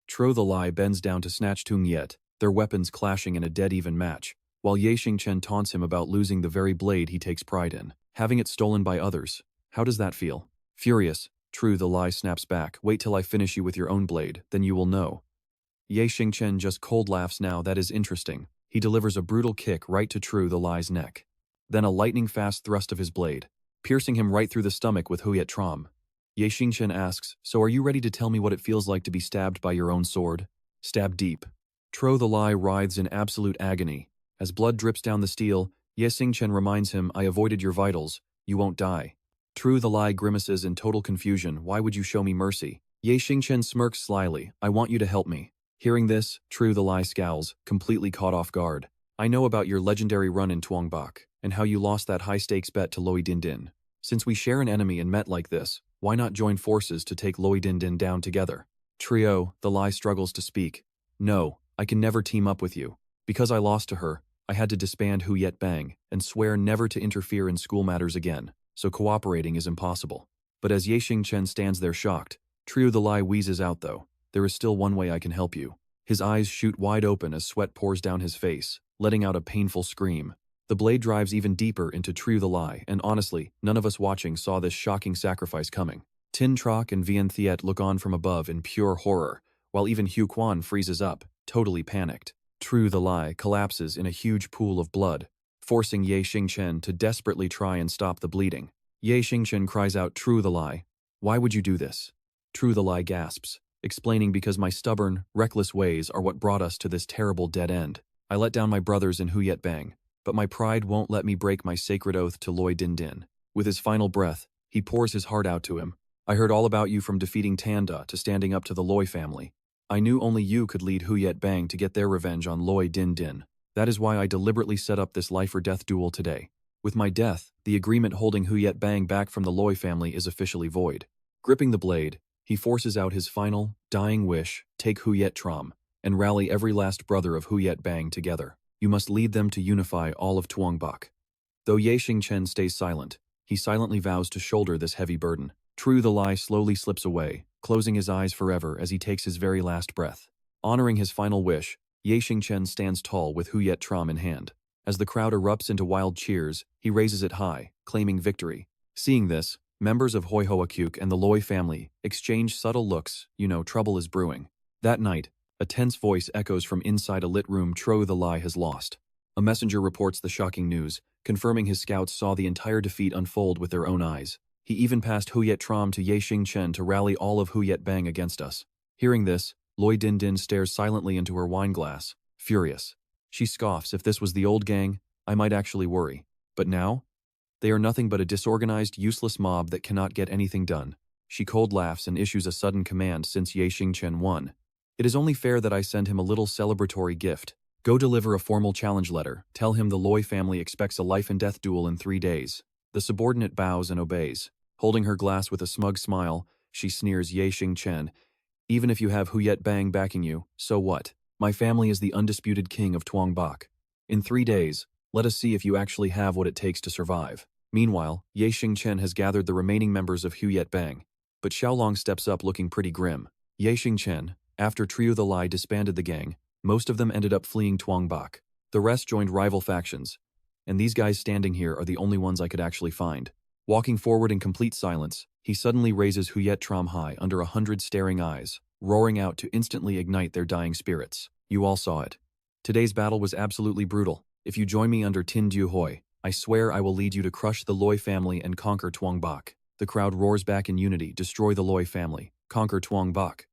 [SPEAKER 1] Tro the Lai bends down to snatch Tung Yet, their weapons clashing in a dead-even match, while Ye Xingchen taunts him about losing the very blade he takes pride in, having it stolen by others. How does that feel? Furious, Tru the Lai snaps back. Wait till I finish you with your own blade, then you will know. Ye Xingchen just cold laughs. Now that is interesting. He delivers a brutal kick right to Tru the Lai's neck. Then a lightning-fast thrust of his blade, piercing him right through the stomach with Huyet Trom. Ye Xingchen asks, so are you ready to tell me what it feels like to be stabbed by your own sword? Stabbed deep. Tro the Lai writhes in absolute agony. As blood drips down the steel, Ye Xingchen reminds him, I avoided your vitals, you won't die. Tru the Lai grimaces in total confusion. Why would you show me mercy? Ye Xingchen smirks slyly. I want you to help me. Hearing this, Tru the Lai scowls, completely caught off guard. I know about your legendary run in Tuangbak, and how you lost that high-stakes bet to Loi Dindin. Since we share an enemy and met like this, why not join forces to take Loi Dindin down together? Trio, the Lai struggles to speak. No, I can never team up with you. Because I lost to her, I had to disband Huyet Bang and swear never to interfere in school matters again, so cooperating is impossible. But as Ye Xingchen stands there shocked, Trio the Lai wheezes out though, there is still one way I can help you. His eyes shoot wide open as sweat pours down his face, letting out a painful scream. The blade drives even deeper into True the Lie, and honestly, none of us watching saw this shocking sacrifice coming. Tin Troc and Vien Thiet look on from above in pure horror, while even Hu Quan freezes up, totally panicked. True the Lie collapses in a huge pool of blood, forcing Ye Xingchen to desperately try and stop the bleeding. Ye Xingchen cries out, "True the Lie, why would you do this?" True the Lie gasps, explaining, "Because my stubborn, reckless ways are what brought us to this terrible dead end. I let down my brothers in Huyet Bang, but my pride won't let me break my sacred oath to Loi Din Din." With his final breath, he pours his heart out to him. "I heard all about you from defeating Tanda to standing up to the Loi family. I knew only you could lead Huyet Bang to get their revenge on Loi Din Din. That is why I deliberately set up this life-or-death duel today. With my death, the agreement holding Huyet Bang back from the Loi family is officially void." Gripping the blade, he forces out his final, dying wish: take Huyet Tram, and rally every last brother of Huyet Bang together. You must lead them to unify all of Tuongbak. Though Ye Xingchen stays silent, he silently vows to shoulder this heavy burden. True the Lie slowly slips away, closing his eyes forever as he takes his very last breath. Honoring his final wish, Ye Xingchen stands tall with Huyet Tram in hand. As the crowd erupts into wild cheers, he raises it high, claiming victory. Seeing this, members of Hoi Hoakuk and the Loi family exchange subtle looks. Trouble is brewing. That night, a tense voice echoes from inside a lit room. True the Lie has lost. A messenger reports the shocking news, confirming his scouts saw the entire defeat unfold with their own eyes. He even passed Huyet Tram to Ye Xingchen to rally all of Huyet Bang against us. Hearing this, Loi Din Din stares silently into her wine glass, furious. She scoffs. If this was the old gang, I might actually worry. But now? They are nothing but a disorganized, useless mob that cannot get anything done. She cold laughs and issues a sudden command. Since Ye Xingchen won, it is only fair that I send him a little celebratory gift. Go deliver a formal challenge letter. Tell him the Loi family expects a life-and-death duel in 3 days. The subordinate bows and obeys. Holding her glass with a smug smile, she sneers. Ye Xingchen, even if you have Huyet Bang backing you, so what? My family is the undisputed king of Tuongbak. In 3 days, let us see if you actually have what it takes to survive. Meanwhile, Ye Xingchen has gathered the remaining members of Huyet Bang. But Xiaolong steps up looking pretty grim. Ye Xingchen, after True the Lie disbanded the gang, most of them ended up fleeing Tuongbak. The rest joined rival factions. And these guys standing here are the only ones I could actually find. Walking forward in complete silence, he suddenly raises Huyet Tram high under 100 staring eyes, roaring out to instantly ignite their dying spirits. You all saw it. Today's battle was absolutely brutal. If you join me under Tin Du Hoi, I swear I will lead you to crush the Loi family and conquer Tuongbak. The crowd roars back in unity. Destroy the Loi family, conquer Tuongbak.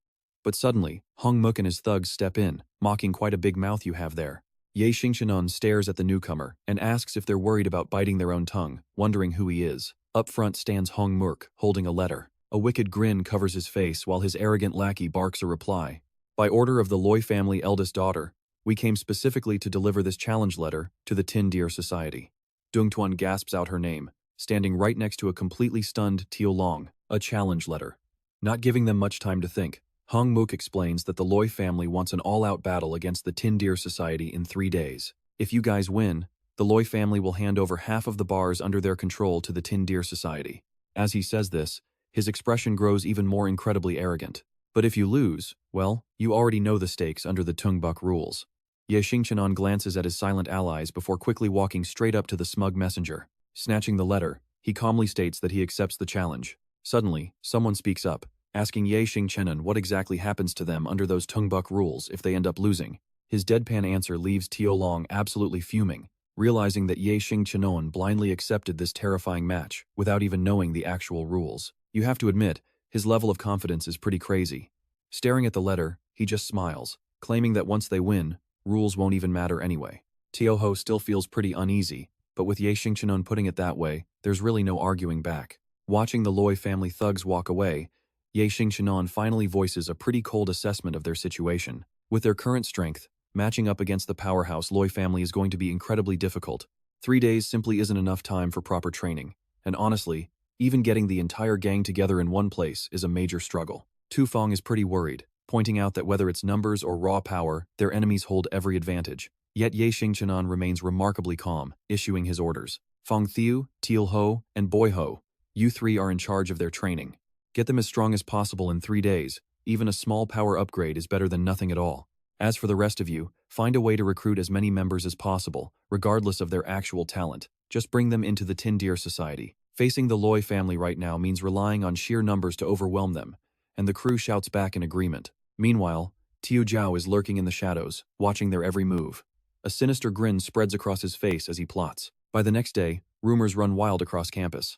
[SPEAKER 1] But suddenly, Hong Muk and his thugs step in, mocking. Quite a big mouth you have there. Ye Xingchen stares at the newcomer and asks if they're worried about biting their own tongue, wondering who he is. Up front stands Hong Muk, holding a letter. A wicked grin covers his face while his arrogant lackey barks a reply. By order of the Loi family eldest daughter, we came specifically to deliver this challenge letter to the Tin Deer Society. Dung Tuan gasps out her name, standing right next to a completely stunned Tio Long. A challenge letter. Not giving them much time to think, Hong Muk explains that the Loi family wants an all-out battle against the Tin Deer Society in 3 days. If you guys win, the Loi family will hand over half of the bars under their control to the Tin Deer Society. As he says this, his expression grows even more incredibly arrogant. But if you lose, well, you already know the stakes under the Tungbuk rules. Ye Xingchen glances at his silent allies before quickly walking straight up to the smug messenger. Snatching the letter, he calmly states that he accepts the challenge. Suddenly, someone speaks up, asking Ye Xingchen what exactly happens to them under those Tungbuk rules if they end up losing. His deadpan answer leaves Tio Long absolutely fuming, realizing that Ye Xingchen blindly accepted this terrifying match without even knowing the actual rules. You have to admit, his level of confidence is pretty crazy. Staring at the letter, he just smiles, claiming that once they win, rules won't even matter anyway. Tio Ho still feels pretty uneasy, but with Ye Xingchen putting it that way, there's really no arguing back. Watching the Loi family thugs walk away, Ye Xingchen finally voices a pretty cold assessment of their situation. With their current strength, matching up against the powerhouse Loi family is going to be incredibly difficult. 3 days simply isn't enough time for proper training, and honestly, even getting the entire gang together in one place is a major struggle. Tu Feng is pretty worried, pointing out that whether it's numbers or raw power, their enemies hold every advantage. Yet Ye Xingchen remains remarkably calm, issuing his orders. Feng Thiu, Teal Ho, and Boi Ho, you 3 are in charge of their training. Get them as strong as possible in 3 days. Even a small power upgrade is better than nothing at all. As for the rest of you, Find a way to recruit as many members as possible, regardless of their actual talent. Just bring them into the Tin Deer Society. Facing the Loi family right now means relying on sheer numbers to overwhelm them, and the crew shouts back in agreement. Meanwhile, Tiu Jiao is lurking in the shadows, watching their every move. A sinister grin spreads across his face as he plots. By the next day, rumors run wild across campus.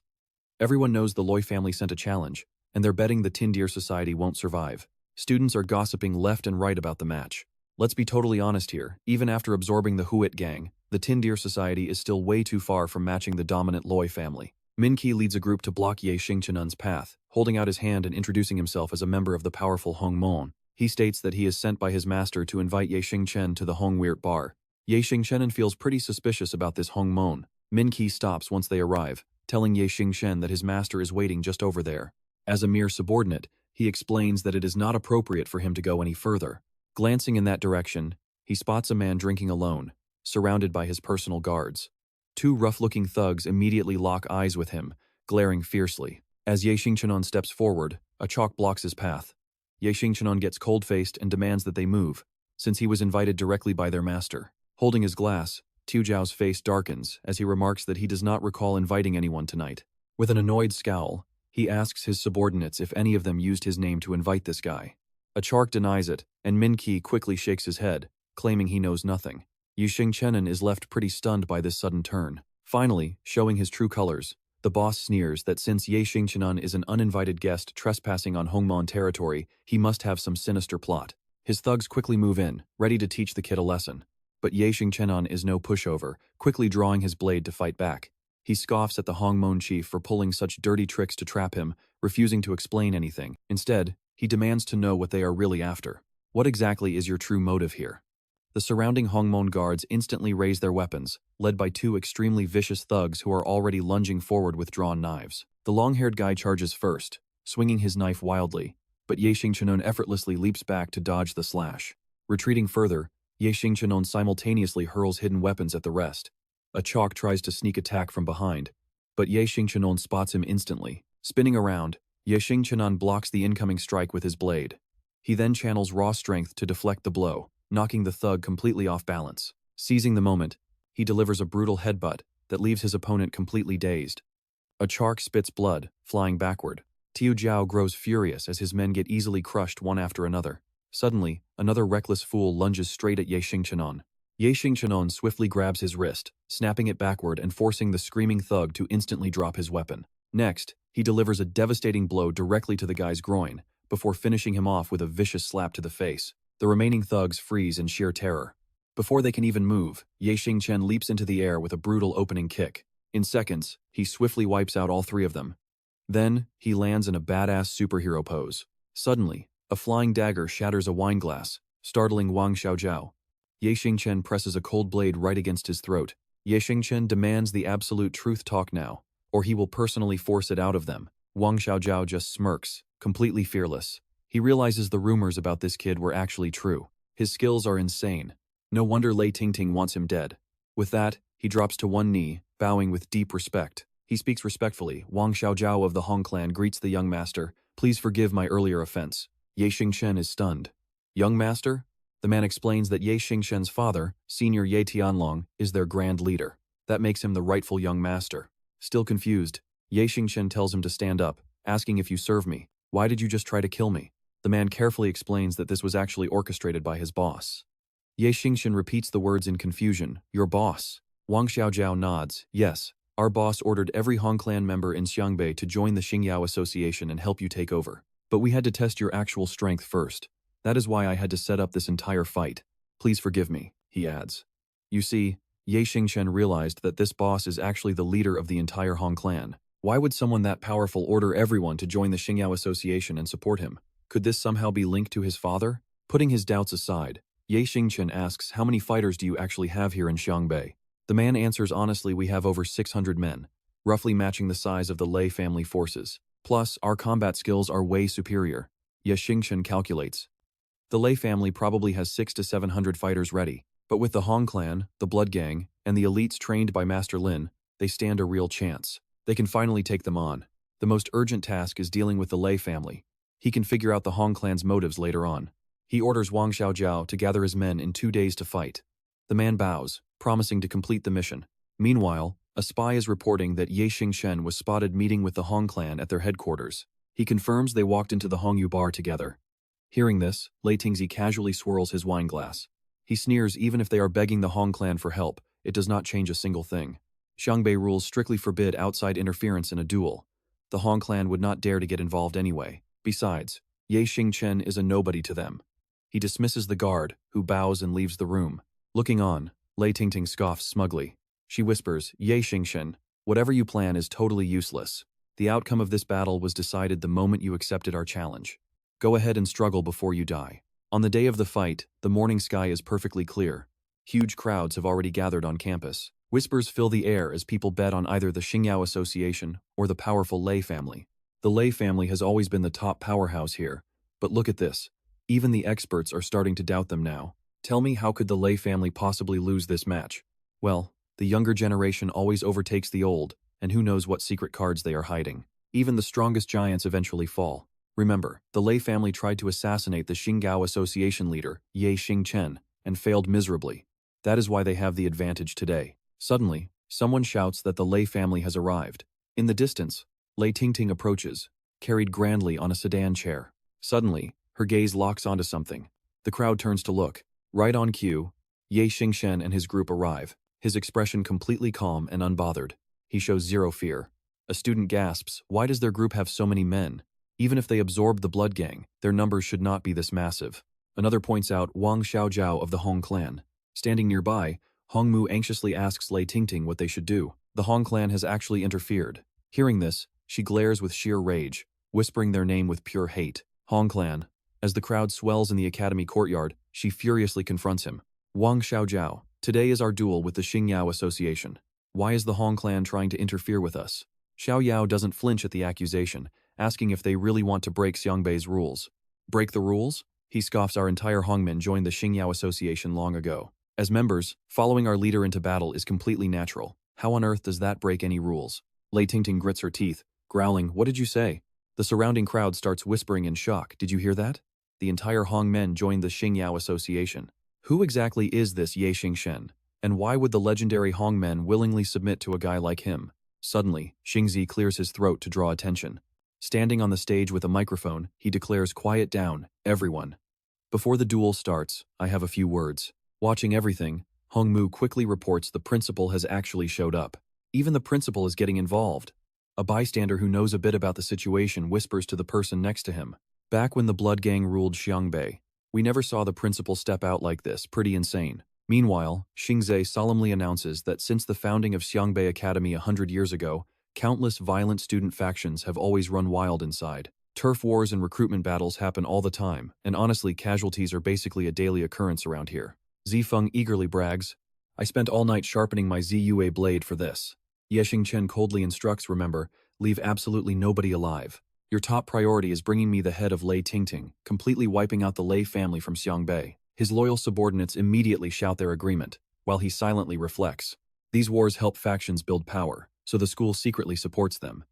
[SPEAKER 1] Everyone knows the Loi family sent a challenge, and they're betting the Tin Deer Society won't survive. Students are gossiping left and right about the match. Let's be totally honest here, even after absorbing the Huit gang, the Tin Deer Society is still way too far from matching the dominant Loi family. Minqi leads a group to block Ye Xingchen's path, holding out his hand and introducing himself as a member of the powerful Hongmon. He states that he is sent by his master to invite Ye Xingchen to the Hongweird bar. Ye Xingchen feels pretty suspicious about this Hongmon. Minqi stops once they arrive, telling Ye Xingchen that his master is waiting just over there. As a mere subordinate, he explains that it is not appropriate for him to go any further. Glancing in that direction, he spots a man drinking alone, surrounded by his personal guards. Two rough-looking thugs immediately lock eyes with him, glaring fiercely. As Ye Xingchen steps forward, a chalk blocks his path. Ye Xingchen gets cold-faced and demands that they move, since he was invited directly by their master. Holding his glass, Tiu Jiao's face darkens as he remarks that he does not recall inviting anyone tonight. With an annoyed scowl, he asks his subordinates if any of them used his name to invite this guy. A Chark denies it, and Minqi quickly shakes his head, claiming he knows nothing. Ye Xingchen is left pretty stunned by this sudden turn. Finally, showing his true colors, the boss sneers that since Ye Xingchen is an uninvited guest trespassing on Hongmon territory, he must have some sinister plot. His thugs quickly move in, ready to teach the kid a lesson. But Ye Xingchen is no pushover, quickly drawing his blade to fight back. He scoffs at the Hongmon chief for pulling such dirty tricks to trap him, refusing to explain anything. Instead, he demands to know what they are really after. What exactly is your true motive here? The surrounding Hongmon guards instantly raise their weapons, led by two extremely vicious thugs who are already lunging forward with drawn knives. The long-haired guy charges first, swinging his knife wildly, but Ye Xingchen effortlessly leaps back to dodge the slash. Retreating further, Ye Xingchen simultaneously hurls hidden weapons at the rest. A Chalk tries to sneak attack from behind, but Ye Xingchen spots him instantly. Spinning around, Ye Xingchen blocks the incoming strike with his blade. He then channels raw strength to deflect the blow, knocking the thug completely off balance. Seizing the moment, he delivers a brutal headbutt that leaves his opponent completely dazed. A Chark spits blood, flying backward. Tiu Jiao grows furious as his men get easily crushed one after another. Suddenly, another reckless fool lunges straight at Ye Xingchen. Ye Xingchen swiftly grabs his wrist, snapping it backward and forcing the screaming thug to instantly drop his weapon. Next, he delivers a devastating blow directly to the guy's groin, before finishing him off with a vicious slap to the face. The remaining thugs freeze in sheer terror. Before they can even move, Ye Xingchen leaps into the air with a brutal opening kick. In seconds, he swiftly wipes out all three of them. Then, he lands in a badass superhero pose. Suddenly, a flying dagger shatters a wine glass, startling Wang Xiaojiao. Ye Xingchen presses a cold blade right against his throat. Ye Xingchen demands the absolute truth talk now, or he will personally force it out of them. Wang Xiaojiao just smirks, completely fearless. He realizes the rumors about this kid were actually true. His skills are insane. No wonder Lei Tingting wants him dead. With that, he drops to one knee, bowing with deep respect. He speaks respectfully. Wang Xiaojiao of the Hong clan greets the young master. Please forgive my earlier offense. Ye Xingchen is stunned. Young master? The man explains that Ye Xingchen's father, Senior Ye Tianlong, is their grand leader. That makes him the rightful young master. Still confused, Ye Xingchen tells him to stand up, asking if you serve me. Why did you just try to kill me? The man carefully explains that this was actually orchestrated by his boss. Ye Xingchen repeats the words in confusion. Your boss? Wang Xiaojiao nods. Yes, our boss ordered every Hong clan member in Xiangbei to join the Xingyao Association and help you take over. But we had to test your actual strength first. That is why I had to set up this entire fight. Please forgive me, he adds. You see, Ye Xingchen realized that this boss is actually the leader of the entire Hong clan. Why would someone that powerful order everyone to join the Xingyao Association and support him? Could this somehow be linked to his father? Putting his doubts aside, Ye Xingchen asks how many fighters do you actually have here in Xiangbei? The man answers honestly we have over 600 men, roughly matching the size of the Lei family forces. Plus, our combat skills are way superior. Ye Xingchen calculates. The Lei family probably has 600 to 700 fighters ready, but with the Hong clan, the Blood Gang, and the elites trained by Master Lin, they stand a real chance. They can finally take them on. The most urgent task is dealing with the Lei family. He can figure out the Hong clan's motives later on. He orders Wang Xiaojiao to gather his men in 2 days to fight. The man bows, promising to complete the mission. Meanwhile, a spy is reporting that Ye Xingchen was spotted meeting with the Hong clan at their headquarters. He confirms they walked into the Hongyu bar together. Hearing this, Lei Tingzi casually swirls his wine glass. He sneers even if they are begging the Hong clan for help, it does not change a single thing. Xiangbei rules strictly forbid outside interference in a duel. The Hong clan would not dare to get involved anyway. Besides, Ye Xingchen is a nobody to them. He dismisses the guard, who bows and leaves the room. Looking on, Lei Tingting scoffs smugly. She whispers, Ye Xingchen, whatever you plan is totally useless. The outcome of this battle was decided the moment you accepted our challenge. Go ahead and struggle before you die. On the day of the fight, the morning sky is perfectly clear. Huge crowds have already gathered on campus. Whispers fill the air as people bet on either the Xingyao Association or the powerful Lei family. The Lei family has always been the top powerhouse here. But look at this. Even the experts are starting to doubt them now. Tell me, how could the Lei family possibly lose this match? Well, the younger generation always overtakes the old, and who knows what secret cards they are hiding. Even the strongest giants eventually fall. Remember, the Lei family tried to assassinate the Xingyao Association leader, Ye Xingchen, and failed miserably. That is why they have the advantage today. Suddenly, someone shouts that the Lei family has arrived. In the distance, Lei Tingting approaches, carried grandly on a sedan chair. Suddenly, her gaze locks onto something. The crowd turns to look. Right on cue, Ye Xingchen and his group arrive, his expression completely calm and unbothered. He shows zero fear. A student gasps, why does their group have so many men? Even if they absorbed the blood gang, their numbers should not be this massive. Another points out Wang Xiaojiao of the Hong clan. Standing nearby, Hong Mu anxiously asks Lei Tingting what they should do. The Hong clan has actually interfered. Hearing this, she glares with sheer rage, whispering their name with pure hate. Hong clan. As the crowd swells in the academy courtyard, she furiously confronts him. Wang Xiaojiao, today is our duel with the Xingyao Association. Why is the Hong clan trying to interfere with us? Xiao Yao doesn't flinch at the accusation, asking if they really want to break Xiangbei's rules. Break the rules? He scoffs, our entire Hongmen joined the Xingyao Association long ago. As members, following our leader into battle is completely natural. How on earth does that break any rules? Lei Tingting grits her teeth, growling, what did you say? The surrounding crowd starts whispering in shock, did you hear that? The entire Hongmen joined the Xingyao Association. Who exactly is this Ye Xingchen? And why would the legendary Hongmen willingly submit to a guy like him? Suddenly, Xingzi clears his throat to draw attention. Standing on the stage with a microphone, he declares, quiet down, everyone. Before the duel starts, I have a few words. Watching everything, Hong Mu quickly reports the principal has actually showed up. Even the principal is getting involved. A bystander who knows a bit about the situation whispers to the person next to him. Back when the blood gang ruled Xiangbei, we never saw the principal step out like this, pretty insane. Meanwhile, Xingze solemnly announces that since the founding of Xiangbei Academy 100 years ago, countless violent student factions have always run wild inside. Turf wars and recruitment battles happen all the time, and honestly, casualties are basically a daily occurrence around here. Zifeng eagerly brags, I spent all night sharpening my Ziyue blade for this. Ye Xingchen coldly instructs, remember, leave absolutely nobody alive. Your top priority is bringing me the head of Lei Tingting, completely wiping out the Lei family from Xiangbei. His loyal subordinates immediately shout their agreement, while he silently reflects. These wars help factions build power, so the school secretly supports them.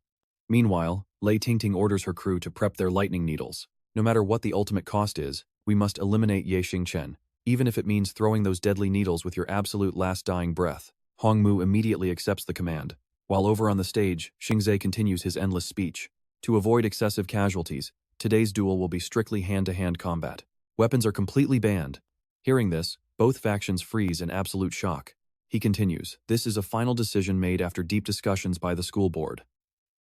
[SPEAKER 1] Meanwhile, Lei Tingting orders her crew to prep their lightning needles. No matter what the ultimate cost is, we must eliminate Ye Xingchen, even if it means throwing those deadly needles with your absolute last dying breath. Hong Mu immediately accepts the command. While over on the stage, Xingze continues his endless speech. To avoid excessive casualties, today's duel will be strictly hand-to-hand combat. Weapons are completely banned. Hearing this, both factions freeze in absolute shock. He continues, this is a final decision made after deep discussions by the school board.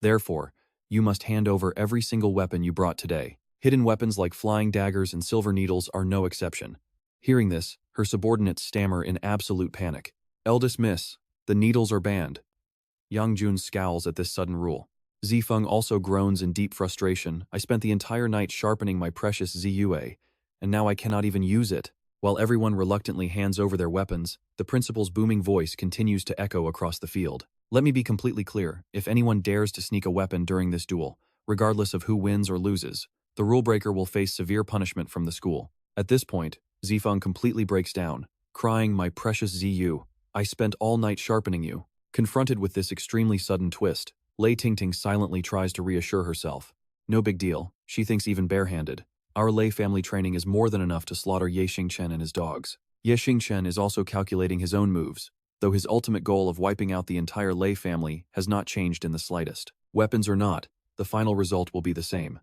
[SPEAKER 1] Therefore, you must hand over every single weapon you brought today. Hidden weapons like flying daggers and silver needles are no exception. Hearing this, her subordinates stammer in absolute panic. Eldest miss, the needles are banned. Yang Jun scowls at this sudden rule. Zifeng also groans in deep frustration. I spent the entire night sharpening my precious Ziyue, and now I cannot even use it. While everyone reluctantly hands over their weapons, the principal's booming voice continues to echo across the field. Let me be completely clear, if anyone dares to sneak a weapon during this duel, regardless of who wins or loses, the rule-breaker will face severe punishment from the school. At this point, Zifeng completely breaks down, crying, my precious Ziyu, I spent all night sharpening you. Confronted with this extremely sudden twist, Lei Tingting silently tries to reassure herself. No big deal, she thinks even barehanded. Our Lei family training is more than enough to slaughter Ye Xingchen and his dogs. Ye Xingchen is also calculating his own moves, though his ultimate goal of wiping out the entire Lei family has not changed in the slightest. Weapons or not, the final result will be the same.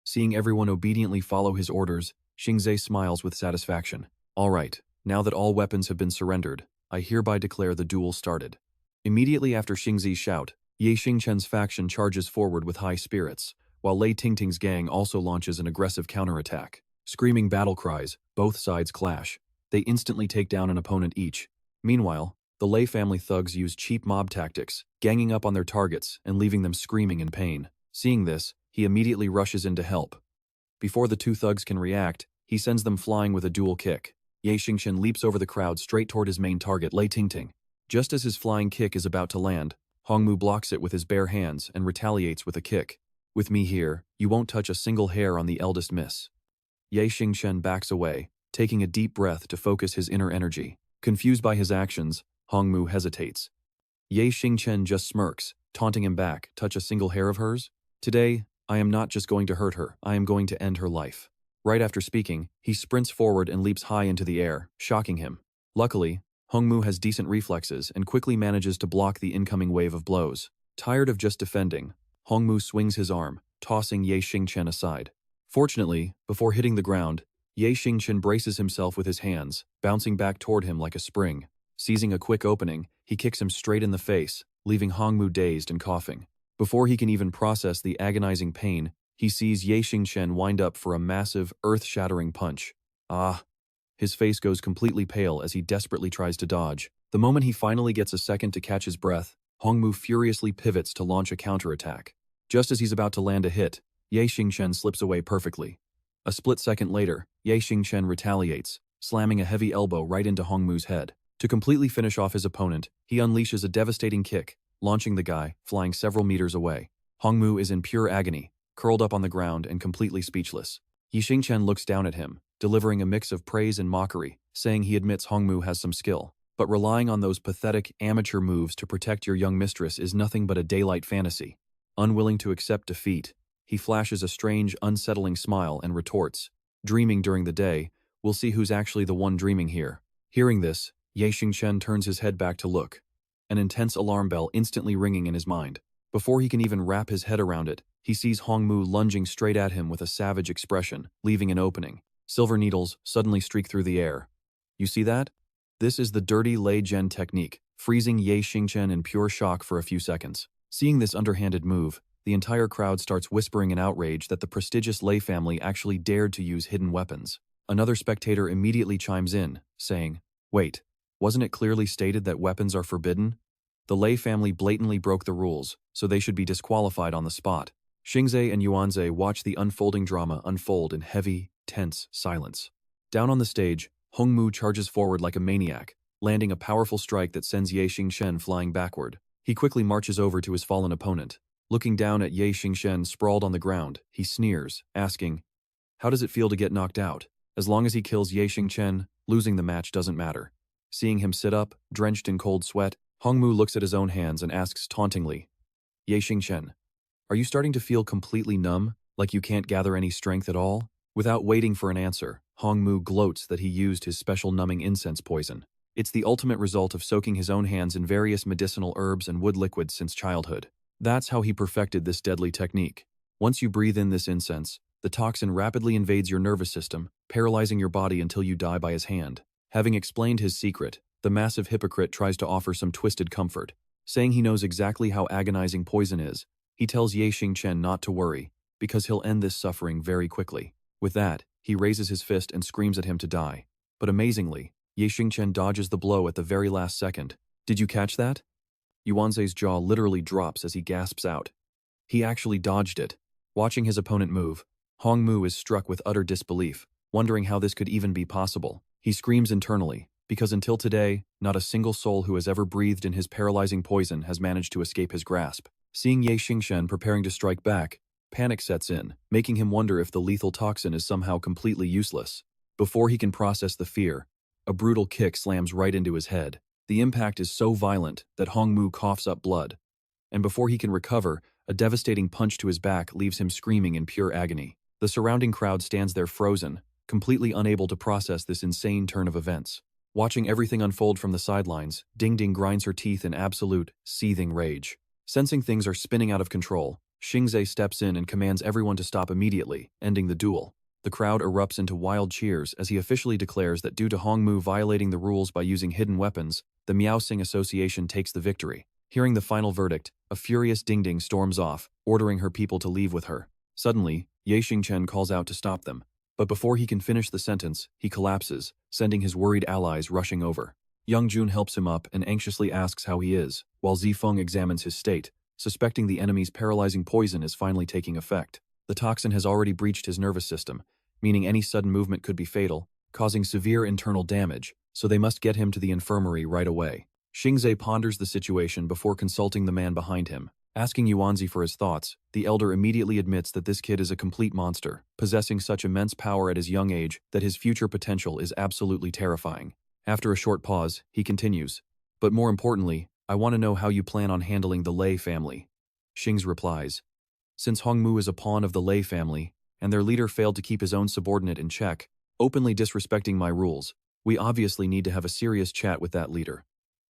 [SPEAKER 1] Seeing everyone obediently follow his orders, Xingze smiles with satisfaction. All right, now that all weapons have been surrendered, I hereby declare the duel started. Immediately after Xingze's shout, Ye Xingchen's faction charges forward with high spirits, while Lei Tingting's gang also launches an aggressive counterattack. Screaming battle cries, both sides clash. They instantly take down an opponent each. Meanwhile, the Lei family thugs use cheap mob tactics, ganging up on their targets and leaving them screaming in pain. Seeing this, he immediately rushes in to help. Before the two thugs can react, he sends them flying with a dual kick. Ye Xingchen leaps over the crowd straight toward his main target, Lei Tingting. Just as his flying kick is about to land, Hongmu blocks it with his bare hands and retaliates with a kick. With me here, you won't touch a single hair on the eldest miss. Ye Xingchen backs away, taking a deep breath to focus his inner energy. Confused by his actions, Hongmu hesitates. Ye Xingchen just smirks, taunting him back. Touch a single hair of hers? Today, I am not just going to hurt her, I am going to end her life. Right after speaking, he sprints forward and leaps high into the air, shocking him. Luckily, Hongmu has decent reflexes and quickly manages to block the incoming wave of blows. Tired of just defending, Hongmu swings his arm, tossing Ye Xingchen aside. Fortunately, before hitting the ground, Ye Xingchen braces himself with his hands, bouncing back toward him like a spring. Seizing a quick opening, he kicks him straight in the face, leaving Hongmu dazed and coughing. Before he can even process the agonizing pain, he sees Ye Xingchen wind up for a massive, earth-shattering punch. Ah! His face goes completely pale as he desperately tries to dodge. The moment he finally gets a second to catch his breath, Hongmu furiously pivots to launch a counterattack. Just as he's about to land a hit, Ye Xingchen slips away perfectly. A split second later, Ye Xingchen retaliates, slamming a heavy elbow right into Hongmu's head. To completely finish off his opponent, he unleashes a devastating kick, launching the guy, flying several meters away. Hongmu is in pure agony, curled up on the ground and completely speechless. Ye Xingchen looks down at him, delivering a mix of praise and mockery, saying he admits Hongmu has some skill. But relying on those pathetic, amateur moves to protect your young mistress is nothing but a daylight fantasy. Unwilling to accept defeat, he flashes a strange, unsettling smile and retorts, dreaming during the day, we'll see who's actually the one dreaming here. Hearing this, Ye Xingchen turns his head back to look, an intense alarm bell instantly ringing in his mind. Before he can even wrap his head around it, he sees Hongmu lunging straight at him with a savage expression, leaving an opening. Silver needles suddenly streak through the air. You see that? This is the dirty Lei Zhen technique, freezing Ye Xingchen in pure shock for a few seconds. Seeing this underhanded move, the entire crowd starts whispering in outrage that the prestigious Lei family actually dared to use hidden weapons. Another spectator immediately chimes in, saying, "Wait, wasn't it clearly stated that weapons are forbidden? The Lei family blatantly broke the rules, so they should be disqualified on the spot." Xingze and Yuanze watch the unfolding drama unfold in heavy, tense silence. Down on the stage, Hongmu charges forward like a maniac, landing a powerful strike that sends Ye Xingchen flying backward. He quickly marches over to his fallen opponent. Looking down at Ye Xingchen sprawled on the ground, he sneers, asking, "How does it feel to get knocked out? As long as he kills Ye Xingchen, losing the match doesn't matter." Seeing him sit up, drenched in cold sweat, Hongmu looks at his own hands and asks tauntingly, "Ye Xingchen, are you starting to feel completely numb, like you can't gather any strength at all?" Without waiting for an answer, Hongmu gloats that he used his special numbing incense poison. It's the ultimate result of soaking his own hands in various medicinal herbs and wood liquids since childhood. That's how he perfected this deadly technique. Once you breathe in this incense, the toxin rapidly invades your nervous system, paralyzing your body until you die by his hand. Having explained his secret, the massive hypocrite tries to offer some twisted comfort. Saying he knows exactly how agonizing poison is, he tells Ye Xingchen not to worry, because he'll end this suffering very quickly. With that, he raises his fist and screams at him to die. But amazingly, Ye Xingchen dodges the blow at the very last second. Did you catch that? Yuanze's jaw literally drops as he gasps out. He actually dodged it. Watching his opponent move, Hongmu is struck with utter disbelief, wondering how this could even be possible. He screams internally, because until today, not a single soul who has ever breathed in his paralyzing poison has managed to escape his grasp. Seeing Ye Xingchen preparing to strike back, panic sets in, making him wonder if the lethal toxin is somehow completely useless. Before he can process the fear, a brutal kick slams right into his head. The impact is so violent that Hongmu coughs up blood. And before he can recover, a devastating punch to his back leaves him screaming in pure agony. The surrounding crowd stands there frozen, completely unable to process this insane turn of events. Watching everything unfold from the sidelines, Ding Ding grinds her teeth in absolute, seething rage. Sensing things are spinning out of control, Xingchen steps in and commands everyone to stop immediately, ending the duel. The crowd erupts into wild cheers as he officially declares that due to Hongmu violating the rules by using hidden weapons, the Miaosing Association takes the victory. Hearing the final verdict, a furious Ding Ding storms off, ordering her people to leave with her. Suddenly, Xingchen calls out to stop them. But before he can finish the sentence, he collapses, sending his worried allies rushing over. Young Jun helps him up and anxiously asks how he is, while Zifeng examines his state, suspecting the enemy's paralyzing poison is finally taking effect. The toxin has already breached his nervous system, meaning any sudden movement could be fatal, causing severe internal damage, so they must get him to the infirmary right away. Xingchen ponders the situation before consulting the man behind him. Asking Yuanzi for his thoughts, the elder immediately admits that this kid is a complete monster, possessing such immense power at his young age that his future potential is absolutely terrifying. After a short pause, he continues, "But more importantly, I want to know how you plan on handling the Lei family." Xing's replies, "Since Hongmu is a pawn of the Lei family, and their leader failed to keep his own subordinate in check, openly disrespecting my rules, we obviously need to have a serious chat with that leader."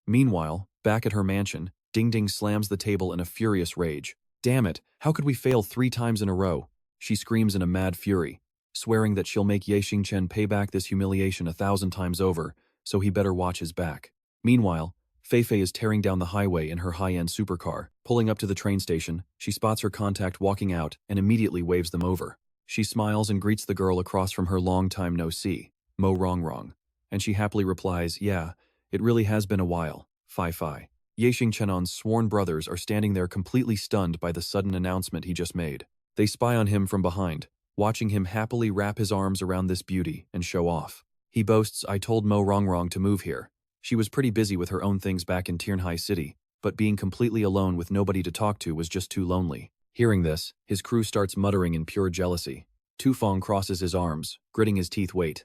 [SPEAKER 1] Meanwhile, back at her mansion, Ding Ding slams the table in a furious rage. "Damn it, how could we fail 3 times in a row?" She screams in a mad fury, swearing that she'll make Xingchen pay back this humiliation 1,000 times over, so he better watch his back. Meanwhile, Feifei is tearing down the highway in her high-end supercar. Pulling up to the train station, she spots her contact walking out and immediately waves them over. She smiles and greets the girl across from her long time no see, Mo Rongrong. And she happily replies, "Yeah, it really has been a while, Fei. Xingchen's sworn brothers are standing there completely stunned by the sudden announcement he just made. They spy on him from behind, watching him happily wrap his arms around this beauty and show off. He boasts, "I told Mo Rongrong to move here." She was pretty busy with her own things back in Jinghai City, but being completely alone with nobody to talk to was just too lonely. Hearing this, his crew starts muttering in pure jealousy. Tufong crosses his arms, gritting his teeth. "Wait.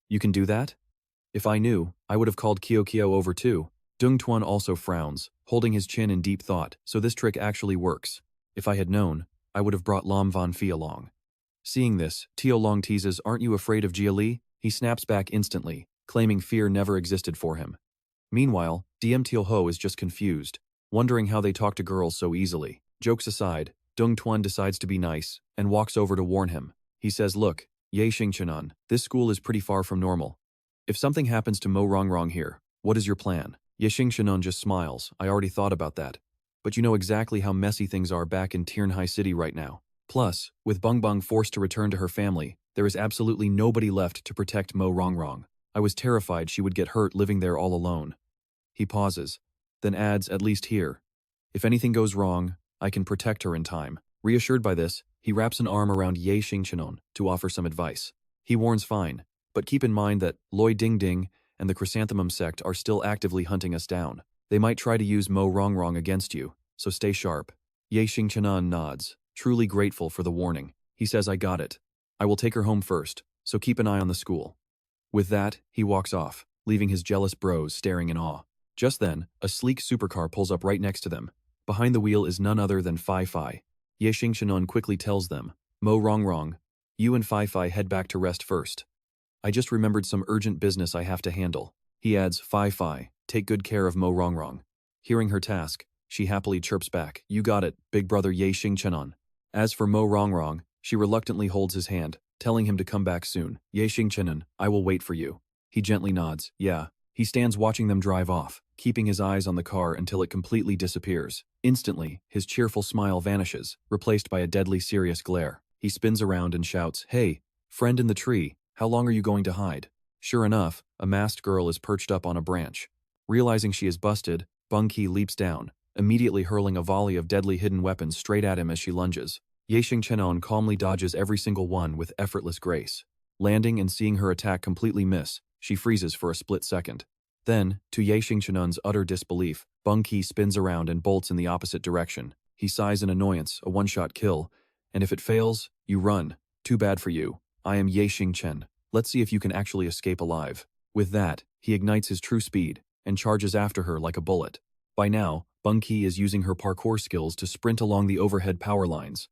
[SPEAKER 1] You can do that? If I knew, I would have called Kyo over too." Dung Tuan also frowns, holding his chin in deep thought, so this trick actually works. If I had known, I would have brought Lam Van Fei along. Seeing this, Tio Long teases, "Aren't you afraid of Jia Li?" He snaps back instantly, claiming fear never existed for him. Meanwhile, DM Tio Ho is just confused, wondering how they talk to girls so easily. Jokes aside, Dung Tuan decides to be nice, and walks over to warn him. He says, "Look, Xingchen, this school is pretty far from normal. If something happens to Mo Rongrong here, what is your plan?" Xingchen just smiles, "I already thought about that. But you know exactly how messy things are back in Jinghai City right now. Plus, with Bung Bung forced to return to her family, there is absolutely nobody left to protect Mo Rongrong. I was terrified she would get hurt living there all alone." He pauses, then adds, "At least here. If anything goes wrong, I can protect her in time." Reassured by this, he wraps an arm around Xingchen to offer some advice. He warns, "Fine, but keep in mind that Loi Ding Ding and the Chrysanthemum sect are still actively hunting us down. They might try to use Mo Rongrong against you, so stay sharp." Xingchen nods, truly grateful for the warning. He says, "I got it. I will take her home first, so keep an eye on the school." With that, he walks off, leaving his jealous bros staring in awe. Just then, a sleek supercar pulls up right next to them. Behind the wheel is none other than Fei. Xingchen quickly tells them, "Mo Rongrong, you and Fei head back to rest first. I just remembered some urgent business I have to handle." He adds, "Fei, take good care of Mo Rongrong." Hearing her task, she happily chirps back, "You got it, big brother Xingchen." As for Mo Rongrong, she reluctantly holds his hand, telling him to come back soon. "Xingchen, I will wait for you." He gently nods, "Yeah." He stands watching them drive off, keeping his eyes on the car until it completely disappears. Instantly, his cheerful smile vanishes, replaced by a deadly serious glare. He spins around and shouts, "Hey, friend in the tree, how long are you going to hide?" Sure enough, a masked girl is perched up on a branch. Realizing she is busted, Bung Ki leaps down, immediately hurling a volley of deadly hidden weapons straight at him as she lunges. Xingchen calmly dodges every single one with effortless grace. Landing and seeing her attack completely miss, she freezes for a split second. Then, to Xingchen's utter disbelief, Bung Ki spins around and bolts in the opposite direction. He sighs in annoyance, a one-shot kill, and if it fails, you run. Too bad for you. I am Xingchen. Let's see if you can actually escape alive. With that, he ignites his true speed and charges after her like a bullet. By now, Bung Ki is using her parkour skills to sprint along the overhead power lines.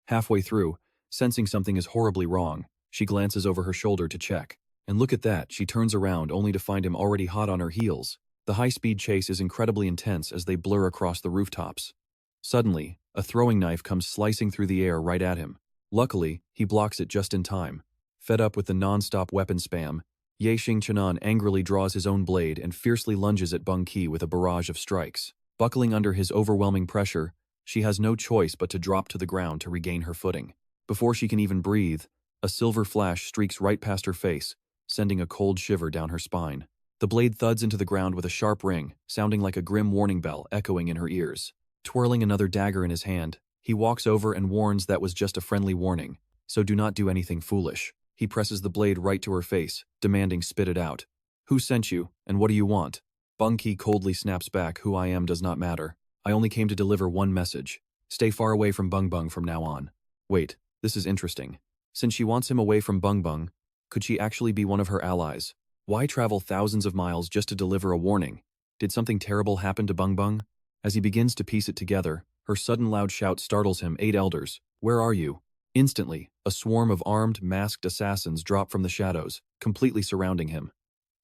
[SPEAKER 1] Halfway through, Sensing something is horribly wrong, she glances over her shoulder to check. And look at that, she turns around only to find him already hot on her heels. The high-speed chase is incredibly intense as they blur across the rooftops. Suddenly, a throwing knife comes slicing through the air right at him. Luckily, he blocks it just in time. Fed up with the non-stop weapon spam, Xingchen angrily draws his own blade and fiercely lunges at Beng Qi with a barrage of strikes. Buckling under his overwhelming pressure, she has no choice but to drop to the ground to regain her footing. Before she can even breathe, a silver flash streaks right past her face, sending a cold shiver down her spine. The blade thuds into the ground with a sharp ring, sounding like a grim warning bell echoing in her ears. Twirling another dagger in his hand, he walks over and warns that was just a friendly warning, so do not do anything foolish. He presses the blade right to her face, demanding spit it out. Who sent you, and what do you want? Beng Qi coldly snaps back, who I am does not matter. I only came to deliver one message. Stay far away from Beng Beng from now on. Wait, this is interesting. Since she wants him away from Beng Beng, could she actually be one of her allies? Why travel thousands of miles just to deliver a warning? Did something terrible happen to Beng Beng? As he begins to piece it together, her sudden loud shout startles him. 8 elders, where are you? Instantly, a swarm of armed, masked assassins drop from the shadows, completely surrounding him.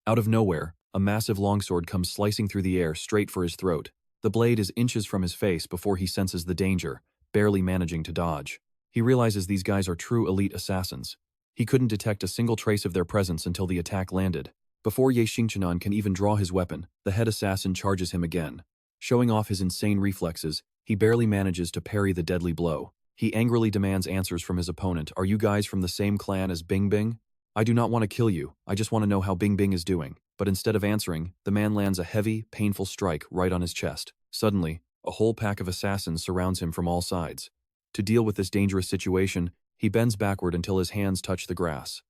[SPEAKER 1] Out of nowhere, a massive longsword comes slicing through the air straight for his throat. The blade is inches from his face before he senses the danger, barely managing to dodge. He realizes these guys are true elite assassins. He couldn't detect a single trace of their presence until the attack landed. Before Xingchen can even draw his weapon, the head assassin charges him again. Showing off his insane reflexes, he barely manages to parry the deadly blow. He angrily demands answers from his opponent. Are you guys from the same clan as Bing Bing? I do not want to kill you, I just want to know how Bing Bing is doing. But instead of answering, the man lands a heavy, painful strike right on his chest. Suddenly, a whole pack of assassins surrounds him from all sides. To deal with this dangerous situation, he bends backward until his hands touch the grass.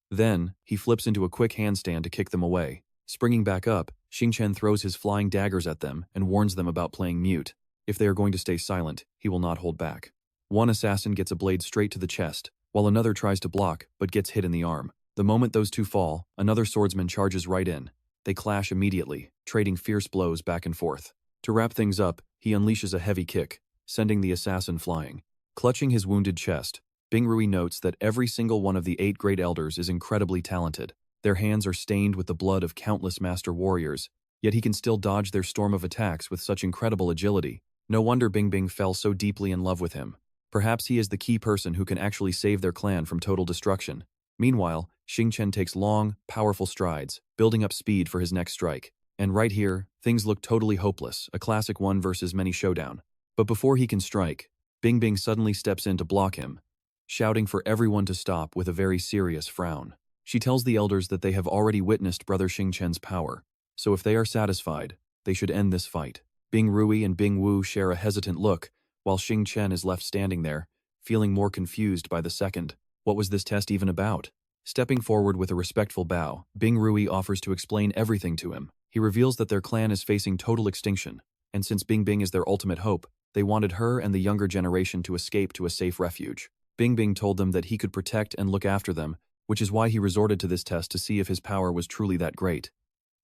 [SPEAKER 1] Then, he flips into a quick handstand to kick them away. Springing back up, Xingchen throws his flying daggers at them and warns them about playing mute. If they are going to stay silent, he will not hold back. One assassin gets a blade straight to the chest, while another tries to block but gets hit in the arm. The moment those two fall, another swordsman charges right in. They clash immediately, trading fierce blows back and forth. To wrap things up, he unleashes a heavy kick, sending the assassin flying. Clutching his wounded chest, Bing Rui notes that every single one of the 8 great elders is incredibly talented. Their hands are stained with the blood of countless master warriors, yet he can still dodge their storm of attacks with such incredible agility. No wonder Bing Bing fell so deeply in love with him. Perhaps he is the key person who can actually save their clan from total destruction. Meanwhile, Xingchen takes long, powerful strides, building up speed for his next strike. And right here, things look totally hopeless, a classic one versus many showdown. But before he can strike, Bing Bing suddenly steps in to block him, shouting for everyone to stop with a very serious frown. She tells the elders that they have already witnessed Brother Xingchen's power, so if they are satisfied, they should end this fight. Bing Rui and Bing Wu share a hesitant look, while Xingchen is left standing there, feeling more confused by the second. What was this test even about? Stepping forward with a respectful bow, Bing Rui offers to explain everything to him. He reveals that their clan is facing total extinction, and since Bing Bing is their ultimate hope, they wanted her and the younger generation to escape to a safe refuge. Bing Bing told them that he could protect and look after them, which is why he resorted to this test to see if his power was truly that great.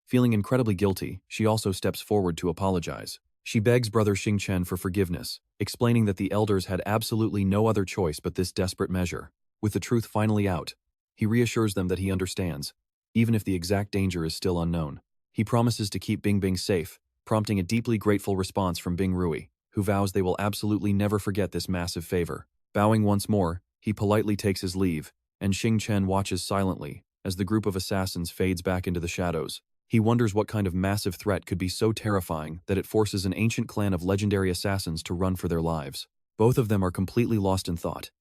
[SPEAKER 1] Feeling incredibly guilty, she also steps forward to apologize. She begs Brother Xingchen for forgiveness, explaining that the elders had absolutely no other choice but this desperate measure. With the truth finally out, he reassures them that he understands, even if the exact danger is still unknown. He promises to keep Bing Bing safe, prompting a deeply grateful response from Bing Rui, who vows they will absolutely never forget this massive favor. Bowing once more, he politely takes his leave, and Xingchen watches silently as the group of assassins fades back into the shadows. He wonders what kind of massive threat could be so terrifying that it forces an ancient clan of legendary assassins to run for their lives. Both of them are completely lost in thought.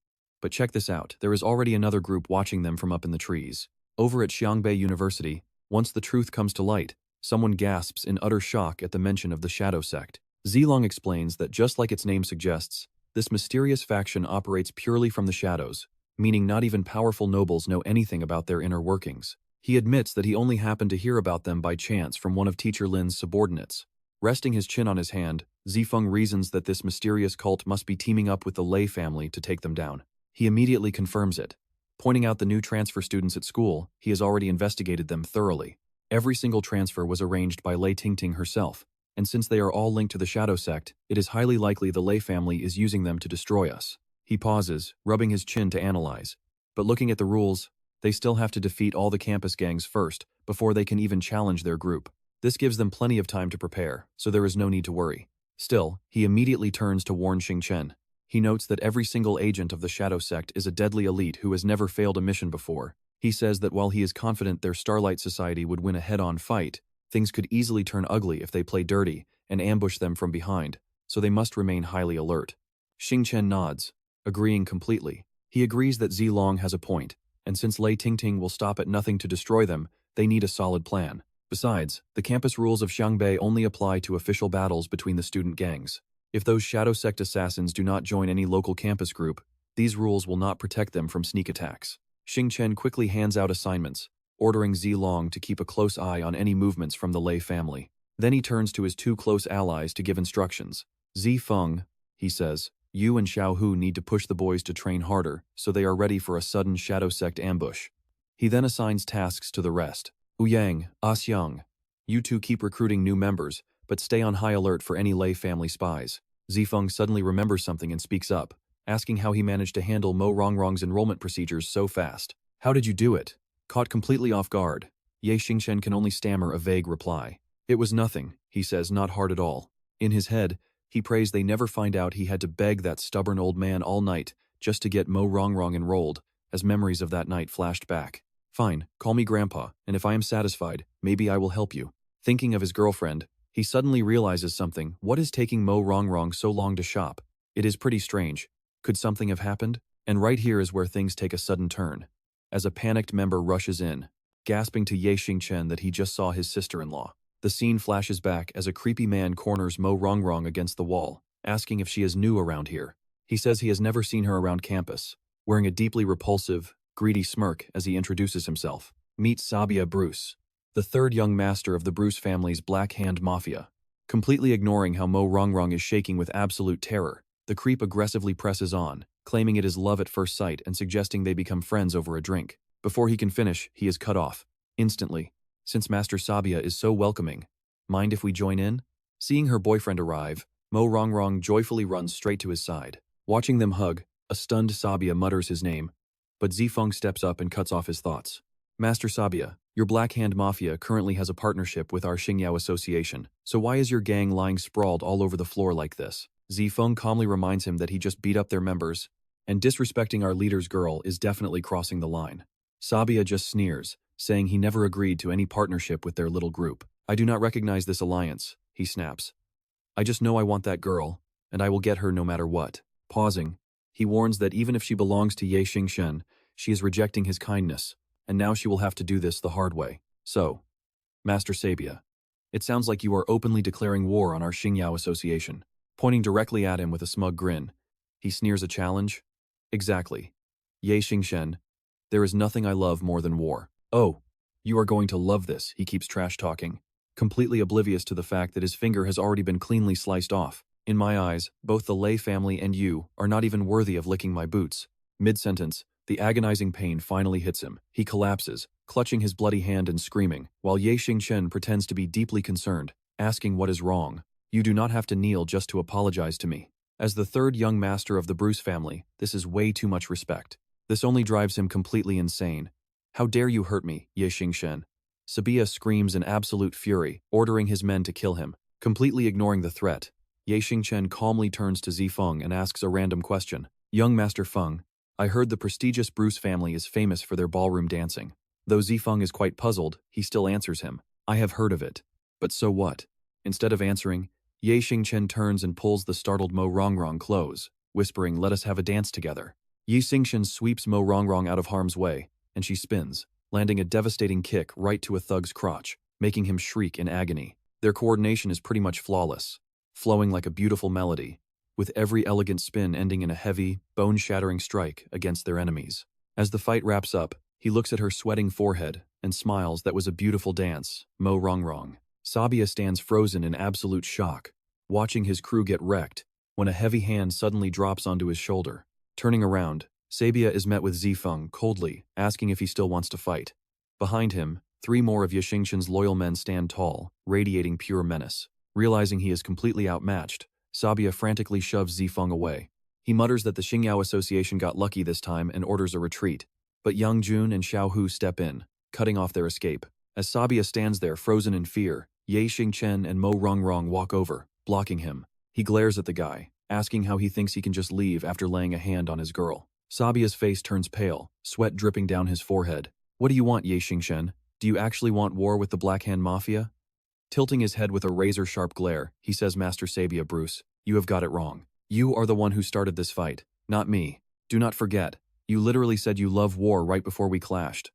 [SPEAKER 1] But check this out, there is already another group watching them from up in the trees. Over at Xiangbei University, once the truth comes to light, someone gasps in utter shock at the mention of the Shadow Sect. Xilong explains that just like its name suggests, this mysterious faction operates purely from the shadows, meaning not even powerful nobles know anything about their inner workings. He admits that he only happened to hear about them by chance from one of Teacher Lin's subordinates. Resting his chin on his hand, Zifeng reasons that this mysterious cult must be teaming up with the Lei family to take them down. He immediately confirms it. Pointing out the new transfer students at school, he has already investigated them thoroughly. Every single transfer was arranged by Lei Tingting herself, and since they are all linked to the Shadow Sect, it is highly likely the Lei family is using them to destroy us. He pauses, rubbing his chin to analyze. But looking at the rules, they still have to defeat all the campus gangs first, before they can even challenge their group. This gives them plenty of time to prepare, so there is no need to worry. Still, he immediately turns to warn Xingchen. He notes that every single agent of the Shadow Sect is a deadly elite who has never failed a mission before. He says that while he is confident their Starlight Society would win a head-on fight, things could easily turn ugly if they play dirty and ambush them from behind, so they must remain highly alert. Xingchen nods, agreeing completely. He agrees that Yunlong has a point, and since Lei Tingting will stop at nothing to destroy them, they need a solid plan. Besides, the campus rules of Xiangbei only apply to official battles between the student gangs. If those Shadow Sect assassins do not join any local campus group, these rules will not protect them from sneak attacks. Xingchen quickly hands out assignments, ordering Yunlong to keep a close eye on any movements from the Lei family. Then he turns to his two close allies to give instructions. Zifeng, he says, you and Xiaohu need to push the boys to train harder so they are ready for a sudden Shadow Sect ambush. He then assigns tasks to the rest. Ouyang, Asyang, you two keep recruiting new members, but stay on high alert for any Lei family spies. Zifeng suddenly remembers something and speaks up, asking how he managed to handle Mo Rongrong's enrollment procedures so fast. How did you do it? Caught completely off guard, Ye Xingchen can only stammer a vague reply. It was nothing, he says, not hard at all. In his head, he prays they never find out he had to beg that stubborn old man all night just to get Mo Rongrong enrolled, as memories of that night flashed back. Fine, call me Grandpa, and if I am satisfied, maybe I will help you. Thinking of his girlfriend, he suddenly realizes something. What is taking Mo Rongrong so long to shop? It is pretty strange. Could something have happened? And right here is where things take a sudden turn. As a panicked member rushes in, gasping to Ye Xingchen that he just saw his sister-in-law. The scene flashes back as a creepy man corners Mo Rongrong against the wall, asking if she is new around here. He says he has never seen her around campus, wearing a deeply repulsive, greedy smirk as he introduces himself. Meet Sabia Bruce, the third young master of the Bruce family's Black Hand Mafia. Completely ignoring how Mo Rongrong is shaking with absolute terror, the creep aggressively presses on, claiming it is love at first sight and suggesting they become friends over a drink. Before he can finish, he is cut off. Instantly, since Master Sabia is so welcoming. Mind if we join in? Seeing her boyfriend arrive, Mo Rongrong joyfully runs straight to his side. Watching them hug, a stunned Sabia mutters his name, but Zifeng steps up and cuts off his thoughts. Master Sabia, your Black Hand Mafia currently has a partnership with our Xingyao Association, so why is your gang lying sprawled all over the floor like this? Zifeng calmly reminds him that he just beat up their members, and disrespecting our leader's girl is definitely crossing the line. Sabia just sneers, saying he never agreed to any partnership with their little group. I do not recognize this alliance, he snaps. I just know I want that girl, and I will get her no matter what. Pausing, he warns that even if she belongs to Ye Xingchen, she is rejecting his kindness, and now she will have to do this the hard way. So, Master Sabia, it sounds like you are openly declaring war on our Xingyao Association. Pointing directly at him with a smug grin, he sneers a challenge. Exactly. Ye Xingchen, there is nothing I love more than war. Oh, you are going to love this, he keeps trash-talking, completely oblivious to the fact that his finger has already been cleanly sliced off. In my eyes, both the Lei family and you are not even worthy of licking my boots. Mid-sentence, the agonizing pain finally hits him. He collapses, clutching his bloody hand and screaming, while Ye Xingchen pretends to be deeply concerned, asking what is wrong. You do not have to kneel just to apologize to me. As the third young master of the Bruce family, this is way too much respect. This only drives him completely insane. How dare you hurt me, Ye Xingchen? Sabia screams in absolute fury, ordering his men to kill him. Completely ignoring the threat, Ye Xingchen calmly turns to Zifeng and asks a random question. Young Master Feng, I heard the prestigious Bruce family is famous for their ballroom dancing. Though Zifeng is quite puzzled, he still answers him. I have heard of it. But so what? Instead of answering, Ye Xingchen turns and pulls the startled Mo Rongrong close, whispering, let us have a dance together. Ye Xingchen sweeps Mo Rongrong out of harm's way, and she spins, landing a devastating kick right to a thug's crotch, making him shriek in agony. Their coordination is pretty much flawless, flowing like a beautiful melody, with every elegant spin ending in a heavy, bone-shattering strike against their enemies. As the fight wraps up, he looks at her sweating forehead and smiles. That was a beautiful dance, Mo Rongrong. Sabia stands frozen in absolute shock, watching his crew get wrecked, when a heavy hand suddenly drops onto his shoulder. Turning around, Sabia is met with Zifeng coldly, asking if he still wants to fight. Behind him, 3 more of Ye Xingchen's loyal men stand tall, radiating pure menace. Realizing he is completely outmatched, Sabia frantically shoves Zifeng away. He mutters that the Xingyao Association got lucky this time and orders a retreat. But Yang Jun and Xiao Hu step in, cutting off their escape. As Sabia stands there frozen in fear, Ye Xingchen and Mo Rongrong walk over, blocking him. He glares at the guy, asking how he thinks he can just leave after laying a hand on his girl. Sabia's face turns pale, sweat dripping down his forehead. What do you want, Ye Xingchen? Do you actually want war with the Black Hand Mafia? Tilting his head with a razor-sharp glare, he says, Master Sabia Bruce, you have got it wrong. You are the one who started this fight, not me. Do not forget, you literally said you love war right before we clashed.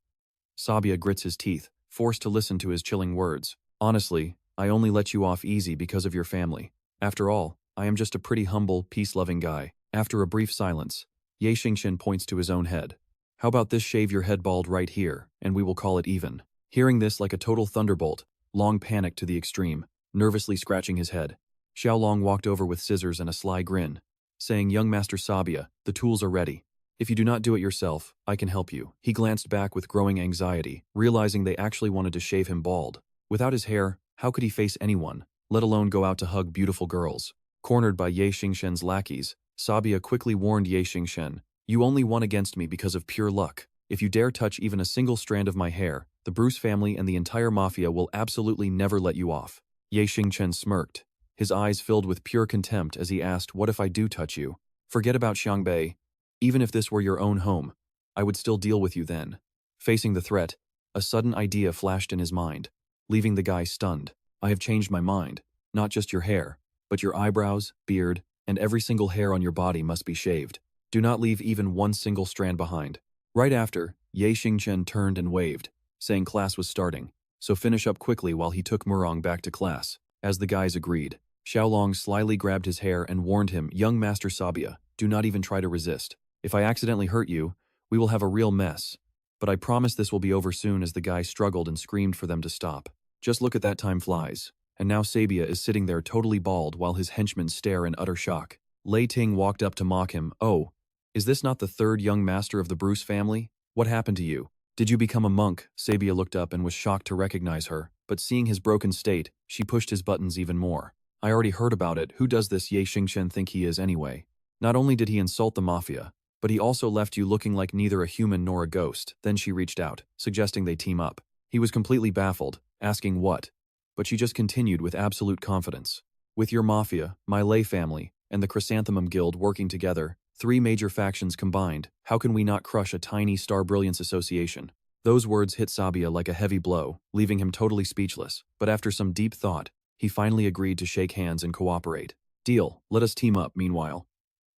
[SPEAKER 1] Sabia grits his teeth, forced to listen to his chilling words. Honestly, I only let you off easy because of your family. After all, I am just a pretty humble, peace-loving guy. After a brief silence, Ye Xingchen points to his own head. How about this, shave your head bald right here, and we will call it even. Hearing this like a total thunderbolt, Long panicked to the extreme, nervously scratching his head. Xiaolong walked over with scissors and a sly grin, saying, Young Master Sabia, the tools are ready. If you do not do it yourself, I can help you. He glanced back with growing anxiety, realizing they actually wanted to shave him bald. Without his hair, how could he face anyone, let alone go out to hug beautiful girls? Cornered by Ye Xingchen's lackeys, Sabia quickly warned Ye Xingchen, You only won against me because of pure luck. If you dare touch even a single strand of my hair, the Bruce family and the entire mafia will absolutely never let you off. Ye Xingchen smirked, his eyes filled with pure contempt as he asked, What if I do touch you? Forget about Xiangbei. Even if this were your own home, I would still deal with you then. Facing the threat, a sudden idea flashed in his mind, leaving the guy stunned. I have changed my mind. Not just your hair, but your eyebrows, beard, and every single hair on your body must be shaved. Do not leave even one single strand behind. Right after, Ye Xingchen turned and waved, saying class was starting, so finish up quickly while he took Murong back to class. As the guys agreed, Xiaolong slyly grabbed his hair and warned him, Young Master Sabia, do not even try to resist. If I accidentally hurt you, we will have a real mess. But I promise this will be over soon. As the guy struggled and screamed for them to stop. Just look at that, time flies. And now Sabia is sitting there totally bald while his henchmen stare in utter shock. Lei Ting walked up to mock him. Oh, is this not the third young master of the Bruce family? What happened to you? Did you become a monk? Sabia looked up and was shocked to recognize her, but seeing his broken state, she pushed his buttons even more. I already heard about it. Who does this Ye Xingchen think he is anyway? Not only did he insult the mafia, but he also left you looking like neither a human nor a ghost. Then she reached out, suggesting they team up. He was completely baffled, asking what? But she just continued with absolute confidence. With your mafia, my Lei family, and the Chrysanthemum Guild working together, 3 major factions combined, how can we not crush a tiny Star Brilliance association? Those words hit Sabia like a heavy blow, leaving him totally speechless. But after some deep thought, he finally agreed to shake hands and cooperate. Deal, let us team up. Meanwhile,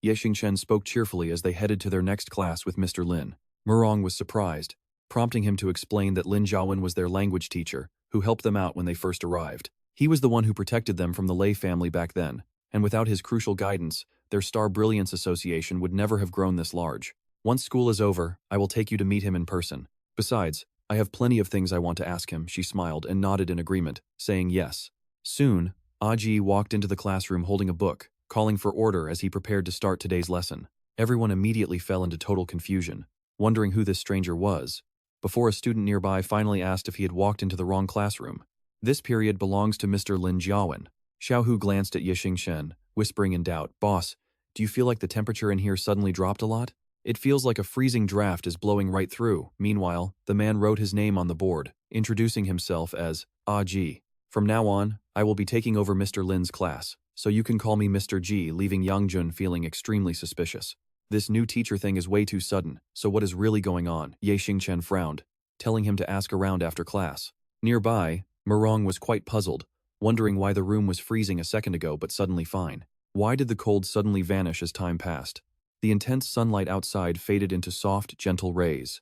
[SPEAKER 1] Ye Xingchen spoke cheerfully as they headed to their next class with Mr. Lin. Murong was surprised, prompting him to explain that Lin Jiawen was their language teacher, who helped them out when they first arrived. He was the one who protected them from the Lei family back then, and without his crucial guidance, their Star Brilliance Association would never have grown this large. Once school is over, I will take you to meet him in person. Besides, I have plenty of things I want to ask him. She smiled and nodded in agreement, saying yes. Soon, Aji walked into the classroom holding a book, calling for order as he prepared to start today's lesson. Everyone immediately fell into total confusion, wondering who this stranger was, before a student nearby finally asked if he had walked into the wrong classroom. This period belongs to Mr. Lin Jiawen. Xiao Hu glanced at Ye Xingchen, whispering in doubt, Boss, do you feel like the temperature in here suddenly dropped a lot? It feels like a freezing draft is blowing right through. Meanwhile, the man wrote his name on the board, introducing himself as Ji. From now on, I will be taking over Mr. Lin's class, so you can call me Mr. Ji, leaving Yang Jun feeling extremely suspicious. This new teacher thing is way too sudden, so what is really going on? Ye Xingchen frowned, telling him to ask around after class. Nearby, Murong was quite puzzled, wondering why the room was freezing a second ago but suddenly fine. Why did the cold suddenly vanish as time passed? The intense sunlight outside faded into soft, gentle rays.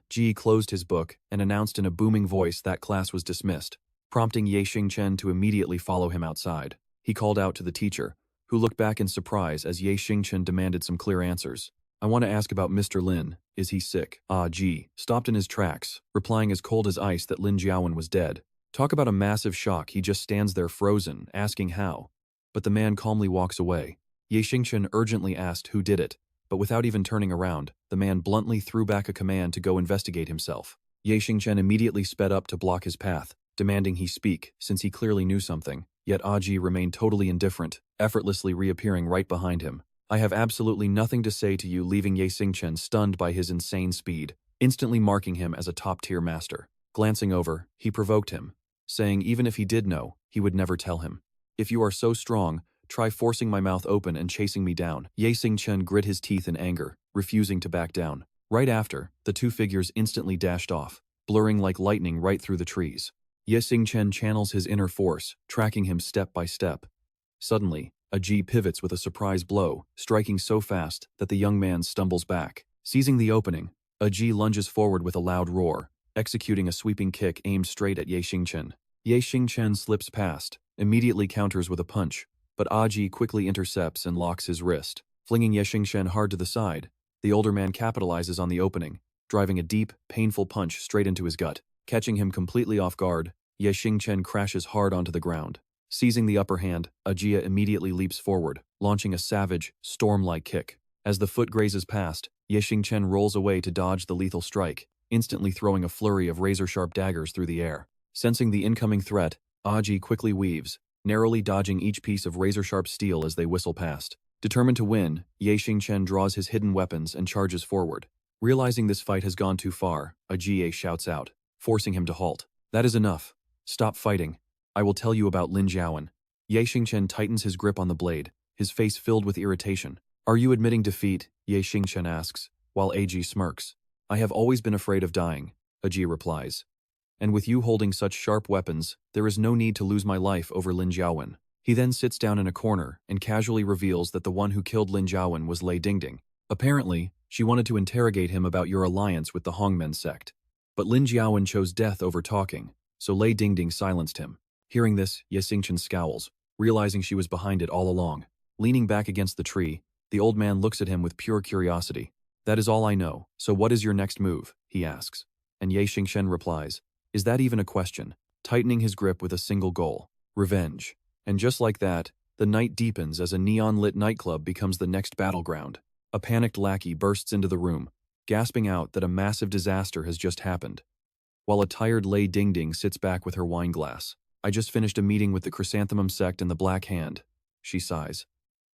[SPEAKER 1] Ji closed his book and announced in a booming voice that class was dismissed, prompting Ye Xingchen to immediately follow him outside. He called out to the teacher, who looked back in surprise as Ye Xingchen demanded some clear answers. I want to ask about Mr. Lin. Is he sick? Ji stopped in his tracks, replying as cold as ice that Lin Jiawen was dead. Talk about a massive shock. He just stands there frozen, asking how. But the man calmly walks away. Ye Xingchen urgently asked who did it, but without even turning around, the man bluntly threw back a command to go investigate himself. Ye Xingchen immediately sped up to block his path, demanding he speak, since he clearly knew something. Yet Aji remained totally indifferent, effortlessly reappearing right behind him. I have absolutely nothing to say to you, leaving Xingchen stunned by his insane speed, instantly marking him as a top-tier master. Glancing over, he provoked him, saying even if he did know, he would never tell him. If you are so strong, try forcing my mouth open and chasing me down. Xingchen grit his teeth in anger, refusing to back down. Right after, the two figures instantly dashed off, blurring like lightning right through the trees. Xingchen channels his inner force, tracking him step by step. Suddenly, a G pivots with a surprise blow, striking so fast that the young man stumbles back. Seizing the opening, a G lunges forward with a loud roar, executing a sweeping kick aimed straight at Xingchen. Xingchen slips past, immediately counters with a punch, but Aji quickly intercepts and locks his wrist. Flinging Xingchen hard to the side, the older man capitalizes on the opening, driving a deep, painful punch straight into his gut. Catching him completely off guard, Xingchen crashes hard onto the ground. Seizing the upper hand, Ajia immediately leaps forward, launching a savage, storm-like kick. As the foot grazes past, Xingchen rolls away to dodge the lethal strike, instantly throwing a flurry of razor-sharp daggers through the air. Sensing the incoming threat, Aji quickly weaves, narrowly dodging each piece of razor-sharp steel as they whistle past. Determined to win, Xingchen draws his hidden weapons and charges forward. Realizing this fight has gone too far, Ajie shouts out, forcing him to halt. That is enough. Stop fighting. I will tell you about Lin Jiawen. Xingchen tightens his grip on the blade, his face filled with irritation. Are you admitting defeat? Xingchen asks, while Aji smirks. I have always been afraid of dying, Aji replies. And with you holding such sharp weapons, there is no need to lose my life over Lin Jiawen. He then sits down in a corner and casually reveals that the one who killed Lin Jiawen was Lei Dingding. Apparently, she wanted to interrogate him about your alliance with the Hongmen sect. But Lin Jiawen chose death over talking, so Lei Dingding silenced him. Hearing this, Xingchen scowls, realizing she was behind it all along. Leaning back against the tree, the old man looks at him with pure curiosity. That is all I know, so what is your next move? He asks. And Xingchen replies, is that even a question? Tightening his grip with a single goal, revenge. And just like that, the night deepens as a neon-lit nightclub becomes the next battleground. A panicked lackey bursts into the room, gasping out that a massive disaster has just happened. While a tired Lei Dingding sits back with her wine glass. I just finished a meeting with the Chrysanthemum sect and the Black Hand, she sighs.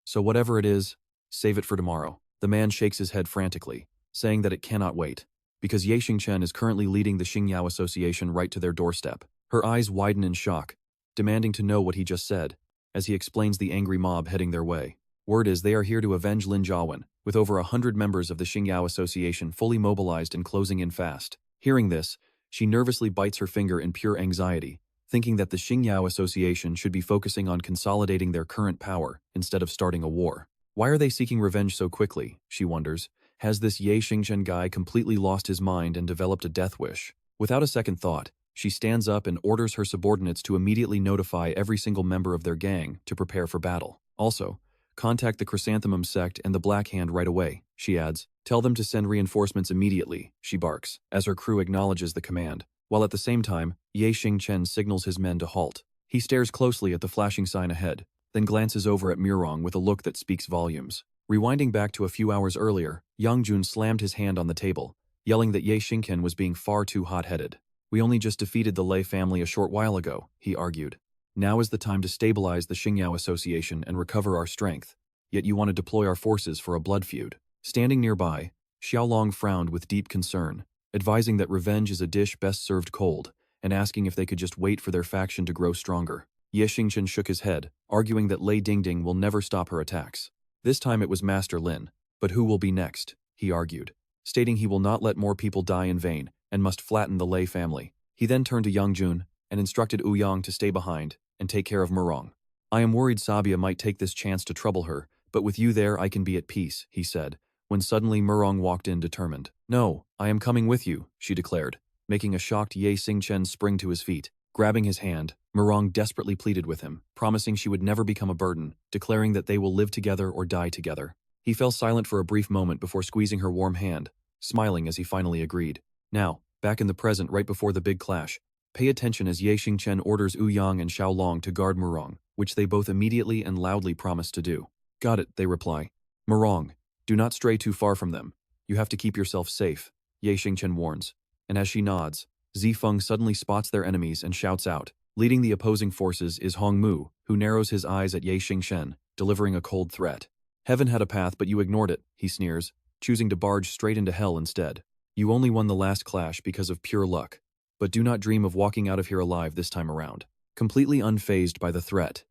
[SPEAKER 1] So whatever it is, save it for tomorrow. The man shakes his head frantically, saying that it cannot wait, because Xingchen is currently leading the Xingyao Association right to their doorstep. Her eyes widen in shock, demanding to know what he just said, as he explains the angry mob heading their way. Word is they are here to avenge Lin Jiawen, with over 100 members of the Xingyao Association fully mobilized and closing in fast. Hearing this, she nervously bites her finger in pure anxiety, thinking that the Xingyao Association should be focusing on consolidating their current power instead of starting a war. Why are they seeking revenge so quickly, she wonders. Has this Xingchen guy completely lost his mind and developed a death wish? Without a second thought, she stands up and orders her subordinates to immediately notify every single member of their gang to prepare for battle. Also, contact the Chrysanthemum sect and the Black Hand right away, she adds. Tell them to send reinforcements immediately, she barks, as her crew acknowledges the command. While at the same time, Xingchen signals his men to halt. He stares closely at the flashing sign ahead, then glances over at Murong with a look that speaks volumes. Rewinding back to a few hours earlier, Yangjun slammed his hand on the table, yelling that Xingchen was being far too hot-headed. We only just defeated the Lei family a short while ago, he argued. Now is the time to stabilize the Xingyao Association and recover our strength. Yet you want to deploy our forces for a blood feud. Standing nearby, Xiaolong frowned with deep concern, advising that revenge is a dish best served cold, and asking if they could just wait for their faction to grow stronger. Xingchen shook his head, arguing that Lei Dingding will never stop her attacks. This time it was Master Lin, but who will be next, he argued, stating he will not let more people die in vain and must flatten the Lei family. He then turned to Yangjun and instructed Ouyang to stay behind and take care of Murong. I am worried Sabia might take this chance to trouble her, but with you there I can be at peace, he said, when suddenly Murong walked in determined. No, I am coming with you, she declared, making a shocked Xingchen spring to his feet. Grabbing his hand, Murong desperately pleaded with him, promising she would never become a burden, declaring that they will live together or die together. He fell silent for a brief moment before squeezing her warm hand, smiling as he finally agreed. Now, back in the present right before the big clash, pay attention as Xingchen orders Ouyang and Xiaolong to guard Murong, which they both immediately and loudly promise to do. Got it, they reply. Murong, do not stray too far from them. You have to keep yourself safe, Xingchen warns. And as she nods, Zifeng suddenly spots their enemies and shouts out. Leading the opposing forces is Hongmu, who narrows his eyes at Xingchen, delivering a cold threat. Heaven had a path, but you ignored it, he sneers, choosing to barge straight into hell instead. You only won the last clash because of pure luck. But do not dream of walking out of here alive this time around. Completely unfazed by the threat,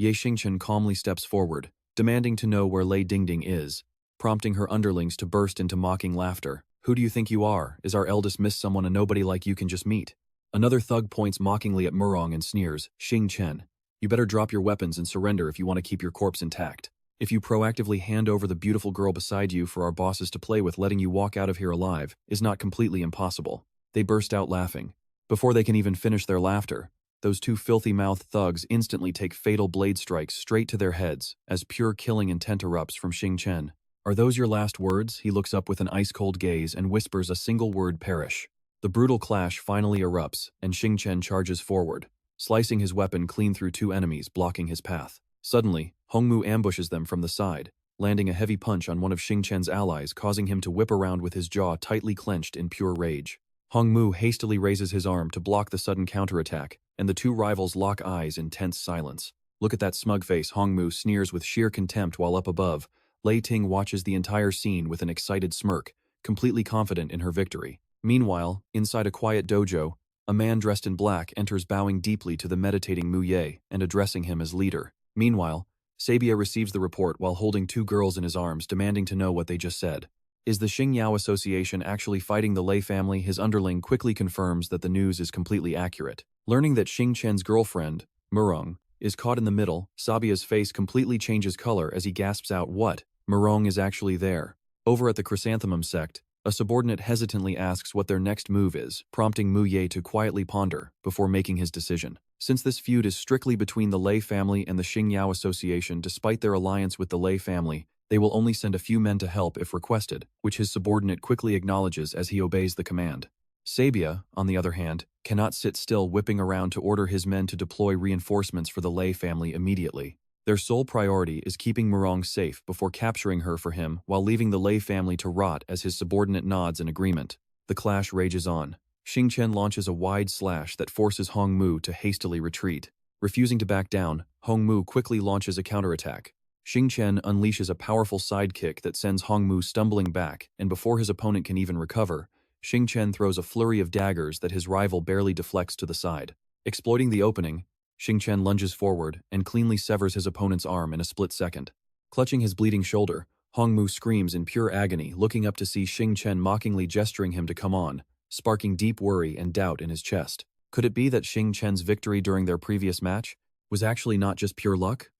[SPEAKER 1] Xingchen calmly steps forward, demanding to know where Lei Dingding is, prompting her underlings to burst into mocking laughter. Who do you think you are? Is our eldest miss someone a nobody like you can just meet? Another thug points mockingly at Murong and sneers, Xingchen, you better drop your weapons and surrender if you want to keep your corpse intact. If you proactively hand over the beautiful girl beside you for our bosses to play with, letting you walk out of here alive is not completely impossible. They burst out laughing. Before they can even finish their laughter, those two filthy-mouthed thugs instantly take fatal blade strikes straight to their heads as pure killing intent erupts from Xingchen. Are those your last words? He looks up with an ice-cold gaze and whispers a single word: perish. The brutal clash finally erupts, and Xingchen charges forward, slicing his weapon clean through two enemies blocking his path. Suddenly, Hongmu ambushes them from the side, landing a heavy punch on one of Xingchen's allies, causing him to whip around with his jaw tightly clenched in pure rage. Hongmu hastily raises his arm to block the sudden counterattack, and the two rivals lock eyes in tense silence. Look at that smug face, Hongmu sneers with sheer contempt while up above. Lei Ting watches the entire scene with an excited smirk, completely confident in her victory. Meanwhile, inside a quiet dojo, a man dressed in black enters, bowing deeply to the meditating Mu Ye and addressing him as leader. Meanwhile, Sabia receives the report while holding two girls in his arms, demanding to know what they just said. Is the Xingyao Association actually fighting the Lei family? His underling quickly confirms that the news is completely accurate. Learning that Xingchen's girlfriend, Murong, is caught in the middle, Sabia's face completely changes color as he gasps out, what? Murong is actually there. Over at the Chrysanthemum sect, a subordinate hesitantly asks what their next move is, prompting Mu Ye to quietly ponder before making his decision. Since this feud is strictly between the Lei family and the Xingyao Association, despite their alliance with the Lei family, they will only send a few men to help if requested, which his subordinate quickly acknowledges as he obeys the command. Sabia, on the other hand, cannot sit still, whipping around to order his men to deploy reinforcements for the Lei family immediately. Their sole priority is keeping Murong safe before capturing her for him while leaving the Lei family to rot, as his subordinate nods in agreement. The clash rages on. Xingchen launches a wide slash that forces Hongmu to hastily retreat. Refusing to back down, Hongmu quickly launches a counterattack. Xingchen unleashes a powerful sidekick that sends Hongmu stumbling back, and before his opponent can even recover, Xingchen throws a flurry of daggers that his rival barely deflects to the side. Exploiting the opening, Xingchen lunges forward and cleanly severs his opponent's arm in a split second. Clutching his bleeding shoulder, Hongmu screams in pure agony, looking up to see Xingchen mockingly gesturing him to come on, sparking deep worry and doubt in his chest. Could it be that Xingchen's victory during their previous match was actually not just pure luck?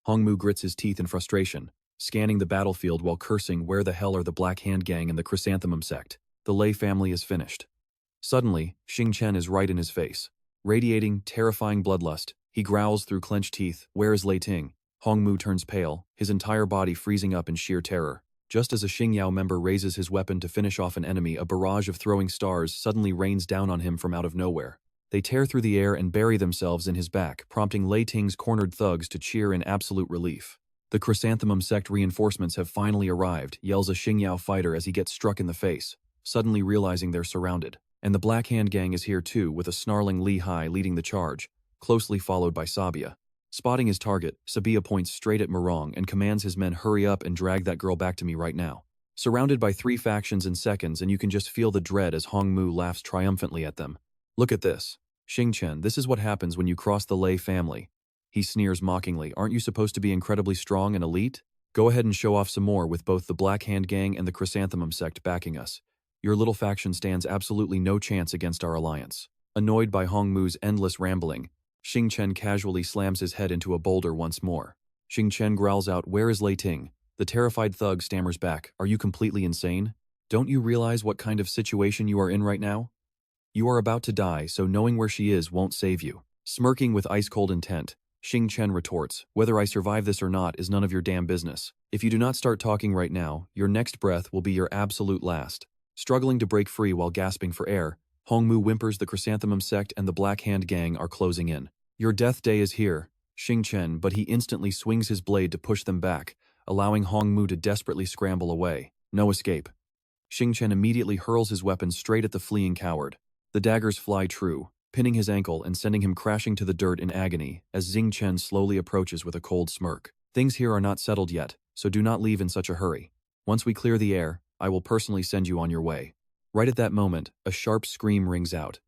[SPEAKER 1] Hongmu grits his teeth in frustration, scanning the battlefield while cursing, where the hell are the Black Hand Gang and the Chrysanthemum sect? The Lei family is finished. Suddenly, Xingchen is right in his face. Radiating terrifying bloodlust, he growls through clenched teeth, where is Lei Ting? Hongmu turns pale, his entire body freezing up in sheer terror. Just as a Xingyao member raises his weapon to finish off an enemy, a barrage of throwing stars suddenly rains down on him from out of nowhere. They tear through the air and bury themselves in his back, prompting Lei Ting's cornered thugs to cheer in absolute relief. The Chrysanthemum sect reinforcements have finally arrived, yells a Xingyao fighter as he gets struck in the face, suddenly realizing they're surrounded. And the Black Hand Gang is here too, with a snarling Li Hai leading the charge, closely followed by Sabia. Spotting his target, Sabia points straight at Murong and commands his men, hurry up and drag that girl back to me right now. Surrounded by three factions in seconds, and you can just feel the dread as Hongmu laughs triumphantly at them. Look at this. Xingchen, this is what happens when you cross the Lei family. He sneers mockingly, aren't you supposed to be incredibly strong and elite? Go ahead and show off some more with both the Black Hand Gang and the Chrysanthemum sect backing us. Your little faction stands absolutely no chance against our alliance. Annoyed by Hongmu's endless rambling, Xingchen casually slams his head into a boulder once more. Xingchen growls out, where is Lei Ting? The terrified thug stammers back, are you completely insane? Don't you realize what kind of situation you are in right now? You are about to die, so knowing where she is won't save you. Smirking with ice-cold intent, Xingchen retorts, whether I survive this or not is none of your damn business. If you do not start talking right now, your next breath will be your absolute last. Struggling to break free while gasping for air, Hongmu whimpers the Chrysanthemum sect and the Black Hand Gang are closing in. Your death day is here, Xingchen, but he instantly swings his blade to push them back, allowing Hongmu to desperately scramble away. No escape. Xingchen immediately hurls his weapon straight at the fleeing coward. The daggers fly true, pinning his ankle and sending him crashing to the dirt in agony as Xingchen slowly approaches with a cold smirk. Things here are not settled yet. so do not leave in such a hurry. Once we clear the air, I will personally send you on your way." Right at that moment, a sharp scream rings out.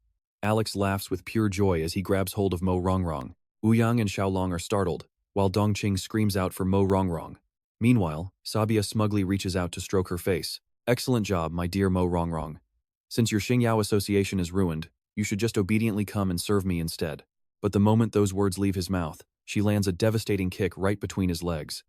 [SPEAKER 1] Alex laughs with pure joy as he grabs hold of Mo Rongrong. Ouyang and Xiaolong are startled, while Dongqing screams out for Mo Rongrong. Meanwhile, Sabia smugly reaches out to stroke her face. "Excellent job, my dear Mo Rongrong. Since your Xingyao association is ruined, you should just obediently come and serve me instead." But the moment those words leave his mouth, she lands a devastating kick right between his legs.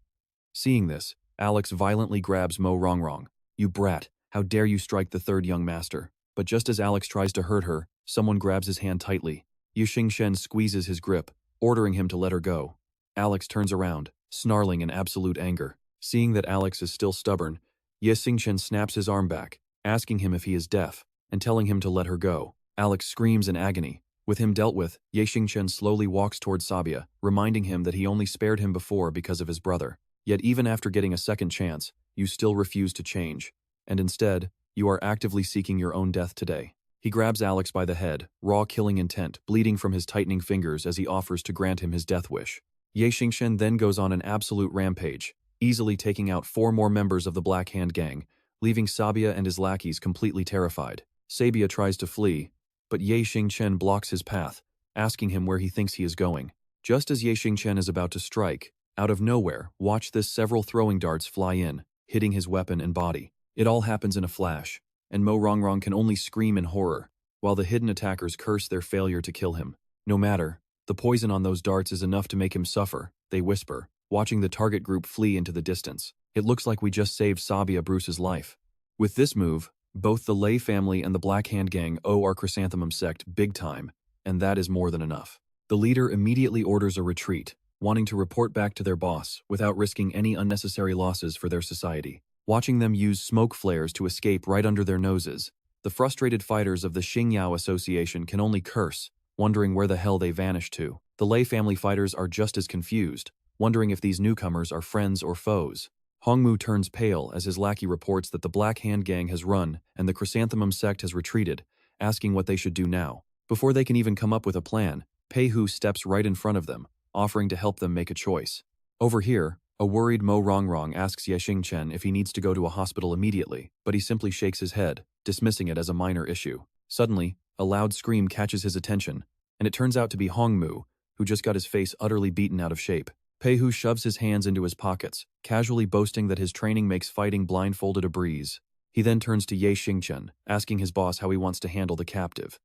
[SPEAKER 1] Seeing this, Alex violently grabs Mo Rongrong. "You brat, how dare you strike the third young master?" But just as Alex tries to hurt her, someone grabs his hand tightly. Xingchen squeezes his grip, ordering him to let her go. Alex turns around, snarling in absolute anger. Seeing that Alex is still stubborn, Xingchen snaps his arm back, asking him if he is deaf, and telling him to let her go. Alex screams in agony. With him dealt with, Xingchen slowly walks towards Sabia, reminding him that he only spared him before because of his brother. Yet even after getting a second chance, you still refuse to change. And instead, you are actively seeking your own death today. He grabs Alex by the head, raw killing intent, bleeding from his tightening fingers as he offers to grant him his death wish. Xingchen then goes on an absolute rampage, easily taking out 4 more members of the Black Hand Gang, leaving Sabia and his lackeys completely terrified. Sabia tries to flee, but Xingchen blocks his path, asking him where he thinks he is going. Just as Xingchen is about to strike, out of nowhere, watch this, several throwing darts fly in, hitting his weapon and body. It all happens in a flash, and Mo Rongrong can only scream in horror, while the hidden attackers curse their failure to kill him. "No matter, the poison on those darts is enough to make him suffer," they whisper, watching the target group flee into the distance. "It looks like we just saved Sabia Bruce's life." With this move, both the Lei family and the Black Hand Gang owe our Chrysanthemum sect big time, and that is more than enough. The leader immediately orders a retreat, wanting to report back to their boss without risking any unnecessary losses for their society. Watching them use smoke flares to escape right under their noses, the frustrated fighters of the Xingyao Association can only curse, wondering where the hell they vanished to. The Lei family fighters are just as confused, wondering if these newcomers are friends or foes. Hongmu turns pale as his lackey reports that the Black Hand Gang has run and the Chrysanthemum sect has retreated, asking what they should do now. Before they can even come up with a plan, Pei Hu steps right in front of them, offering to help them make a choice. Over here, a worried Mo Rongrong asks Xingchen if he needs to go to a hospital immediately, but he simply shakes his head, dismissing it as a minor issue. Suddenly, a loud scream catches his attention, and it turns out to be Hongmu, who just got his face utterly beaten out of shape. Pei Hu shoves his hands into his pockets, casually boasting that his training makes fighting blindfolded a breeze. He then turns to Xingchen, asking his boss how he wants to handle the captive.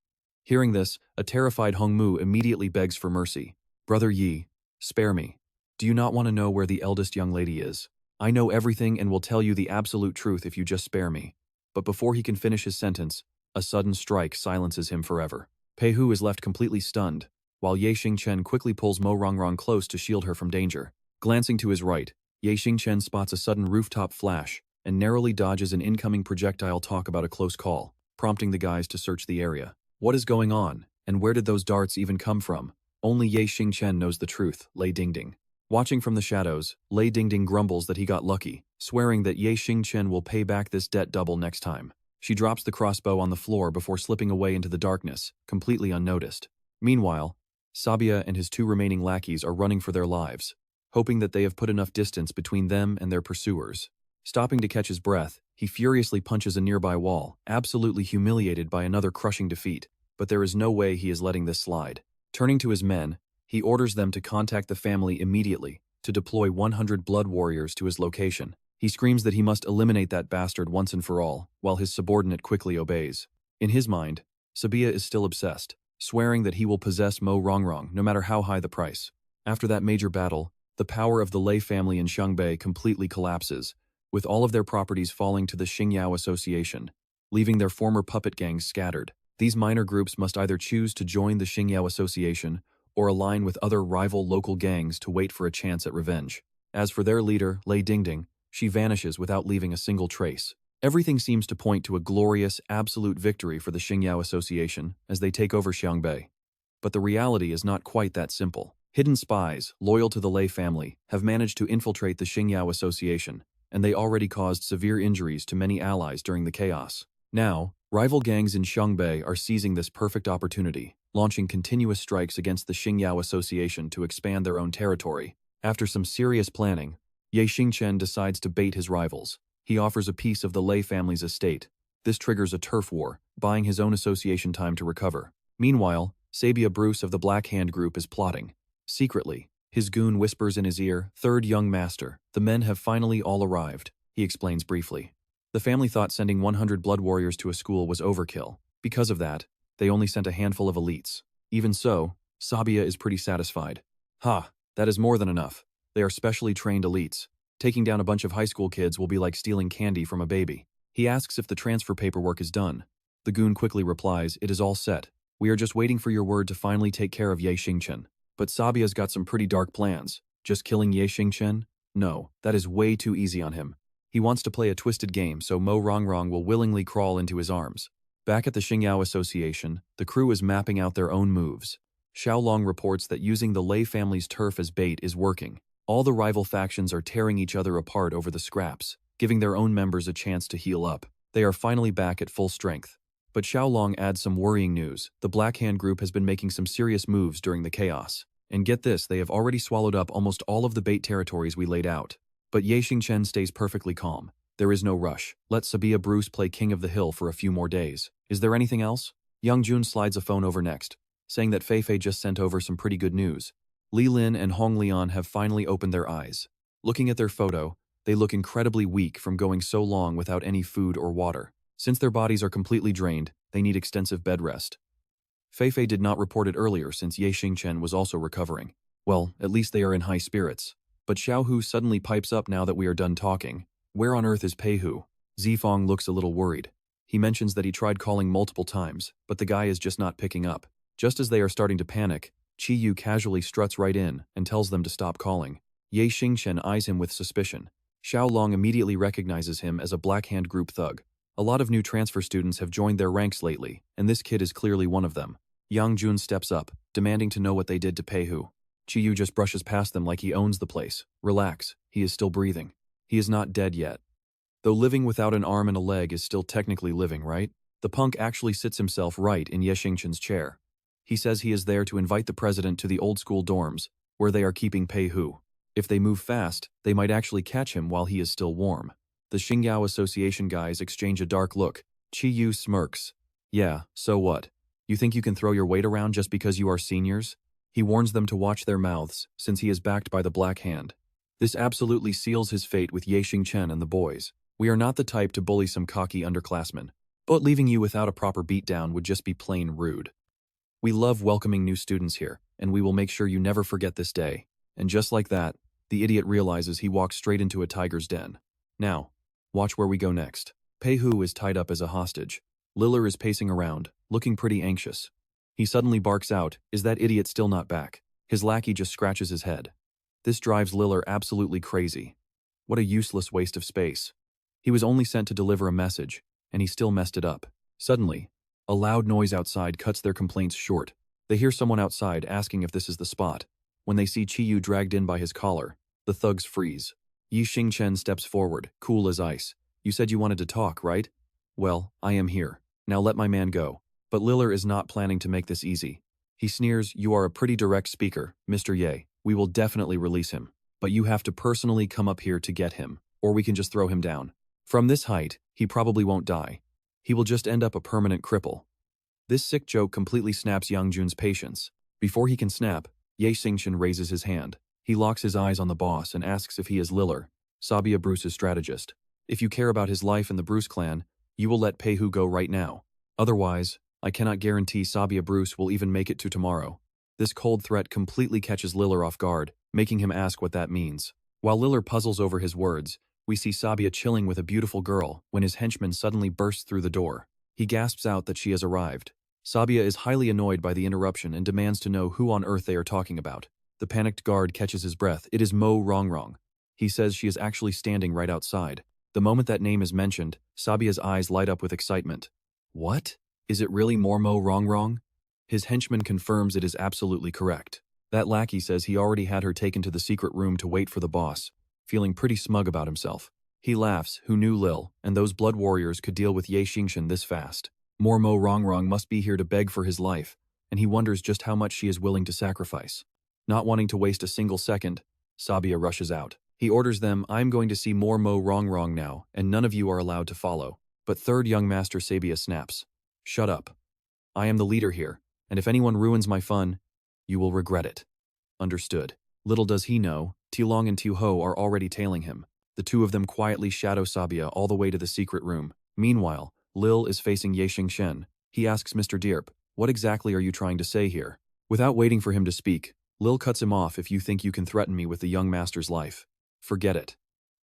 [SPEAKER 1] Hearing this, a terrified Hongmu immediately begs for mercy. "Brother Yi, spare me. Do you not want to know where the eldest young lady is? I know everything and will tell you the absolute truth if you just spare me." But before he can finish his sentence, a sudden strike silences him forever. Pei Hu is left completely stunned, while Xingchen quickly pulls Mo Rongrong close to shield her from danger. Glancing to his right, Xingchen spots a sudden rooftop flash and narrowly dodges an incoming projectile talk about a close call, prompting the guys to search the area. What is going on, and where did those darts even come from? Only Xingchen knows the truth, Lei Dingding. Watching from the shadows, Lei Dingding grumbles that he got lucky, swearing that Xingchen will pay back this debt double next time. She drops the crossbow on the floor before slipping away into the darkness, completely unnoticed. Meanwhile, Sabia and his 2 remaining lackeys are running for their lives, hoping that they have put enough distance between them and their pursuers. Stopping to catch his breath, he furiously punches a nearby wall, absolutely humiliated by another crushing defeat, but there is no way he is letting this slide. Turning to his men, he orders them to contact the family immediately, to deploy 100 blood warriors to his location. He screams that he must eliminate that bastard once and for all, while his subordinate quickly obeys. In his mind, Sabia is still obsessed, swearing that he will possess Mo Rongrong no matter how high the price. After that major battle, the power of the Lei family in Xiangbei completely collapses, with all of their properties falling to the Xingyao Association, leaving their former puppet gangs scattered. These minor groups must either choose to join the Xingyao Association or align with other rival local gangs to wait for a chance at revenge. As for their leader, Lei Dingding, she vanishes without leaving a single trace. Everything seems to point to a glorious, absolute victory for the Xingyao Association as they take over Xiangbei. But the reality is not quite that simple. Hidden spies, loyal to the Lei family, have managed to infiltrate the Xingyao Association, and they already caused severe injuries to many allies during the chaos. Now, rival gangs in Xiangbei are seizing this perfect opportunity, launching continuous strikes against the Xingyao Association to expand their own territory. After some serious planning, Ye Xingchen decides to bait his rivals. He offers a piece of the Lei family's estate. This triggers a turf war, buying his own association time to recover. Meanwhile, Sabia Bruce of the Black Hand Group is plotting. Secretly, his goon whispers in his ear, "Third young master, the men have finally all arrived," he explains briefly. The family thought sending 100 blood warriors to a school was overkill. Because of that, they only sent a handful of elites. Even so, Sabia is pretty satisfied. Ha, that is more than enough. They are specially trained elites. Taking down a bunch of high school kids will be like stealing candy from a baby. He asks if the transfer paperwork is done. The goon quickly replies, "It is all set. We are just waiting for your word to finally take care of Ye Xingchen." But Sabia's got some pretty dark plans. Just killing Ye Xingchen? No, that is way too easy on him. He wants to play a twisted game so Mo Rongrong will willingly crawl into his arms. Back at the Xingyao Association, the crew is mapping out their own moves. Xiaolong reports that using the Lei family's turf as bait is working. All the rival factions are tearing each other apart over the scraps, giving their own members a chance to heal up. They are finally back at full strength. But Xiaolong adds some worrying news. The Black Hand Group has been making some serious moves during the chaos. And get this, they have already swallowed up almost all of the bait territories we laid out. But Ye Xingchen stays perfectly calm. There is no rush. Let Sabia Bruce play King of the Hill for a few more days. Is there anything else? Young Jun slides a phone over next, saying that Fei Fei just sent over some pretty good news. Li Lin and Hong Lian have finally opened their eyes. Looking at their photo, they look incredibly weak from going so long without any food or water. Since their bodies are completely drained, they need extensive bed rest. Fei Fei did not report it earlier since Ye Xingchen was also recovering. Well, at least they are in high spirits. But Xiao Hu suddenly pipes up now that we are done talking. Where on earth is Pei Hu? Zifong looks a little worried. He mentions that he tried calling multiple times, but the guy is just not picking up. Just as they are starting to panic, Chi Yu casually struts right in and tells them to stop calling. Ye Xingchen eyes him with suspicion. Xiao Long immediately recognizes him as a Black Hand Group thug. A lot of new transfer students have joined their ranks lately, and this kid is clearly one of them. Yang Jun steps up, demanding to know what they did to Pei Hu. Chi Yu just brushes past them like he owns the place. Relax, he is still breathing. He is not dead yet. Though living without an arm and a leg is still technically living, right? The punk actually sits himself right in Ye Xingchen's chair. He says he is there to invite the president to the old school dorms, where they are keeping Pei Hu. If they move fast, they might actually catch him while he is still warm. The Xingyao Association guys exchange a dark look. Chi Yu smirks. Yeah, so what? You think you can throw your weight around just because you are seniors? He warns them to watch their mouths, since he is backed by the Black Hand. This absolutely seals his fate with Ye Xingchen and the boys. We are not the type to bully some cocky underclassmen, but leaving you without a proper beatdown would just be plain rude. We love welcoming new students here, and we will make sure you never forget this day. And just like that, the idiot realizes he walks straight into a tiger's den. Now, watch where we go next. Pei Hu is tied up as a hostage. Liller is pacing around, looking pretty anxious. He suddenly barks out, "Is that idiot still not back?" His lackey just scratches his head. This drives Liller absolutely crazy. What a useless waste of space. He was only sent to deliver a message, and he still messed it up. Suddenly, a loud noise outside cuts their complaints short. They hear someone outside asking if this is the spot. When they see Chi Yu dragged in by his collar, the thugs freeze. Ye Xingchen steps forward, cool as ice. "You said you wanted to talk, right? Well, I am here. Now let my man go." But Liller is not planning to make this easy. He sneers, "You are a pretty direct speaker, Mr. Ye. We will definitely release him. But you have to personally come up here to get him, or we can just throw him down. From this height, he probably won't die. He will just end up a permanent cripple." This sick joke completely snaps Yang Jun's patience. Before he can snap, Ye Xingchen raises his hand. He locks his eyes on the boss and asks if he is Liller, Sabia Bruce's strategist. "If you care about his life and the Bruce clan, you will let Pei Hu go right now. Otherwise, I cannot guarantee Sabia Bruce will even make it to tomorrow." This cold threat completely catches Liller off guard, making him ask what that means. While Liller puzzles over his words, we see Sabia chilling with a beautiful girl when his henchman suddenly bursts through the door. He gasps out that she has arrived. Sabia is highly annoyed by the interruption and demands to know who on earth they are talking about. The panicked guard catches his breath. It is Mo Rongrong. He says she is actually standing right outside. The moment that name is mentioned, Sabia's eyes light up with excitement. What? Is it really more Mo Rongrong? His henchman confirms it is absolutely correct. That lackey says he already had her taken to the secret room to wait for the boss, feeling pretty smug about himself. He laughs, who knew Lil and those blood warriors could deal with Ye Xingchen this fast. More Mo Rongrong must be here to beg for his life, and he wonders just how much she is willing to sacrifice. Not wanting to waste a single second, Sabia rushes out. He orders them, I'm going to see more Mo Wrong now, and none of you are allowed to follow. But third young master Sabia snaps. Shut up. I am the leader here, and if anyone ruins my fun, you will regret it. Understood. Little does he know, Yunlong and Ho are already tailing him. The two of them quietly shadow Sabia all the way to the secret room. Meanwhile, Lil is facing Xingchen. He asks Mr. Dierp, what exactly are you trying to say here? Without waiting for him to speak, Lil cuts him off. If you think you can threaten me with the young master's life, forget it.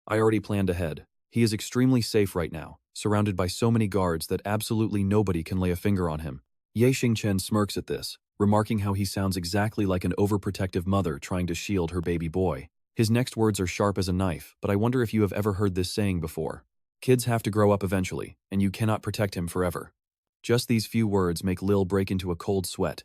[SPEAKER 1] I already planned ahead. He is extremely safe right now, surrounded by so many guards that absolutely nobody can lay a finger on him. Xingchen smirks at this, remarking how he sounds exactly like an overprotective mother trying to shield her baby boy. His next words are sharp as a knife, but I wonder if you have ever heard this saying before. Kids have to grow up eventually, and you cannot protect him forever. Just these few words make Lil break into a cold sweat,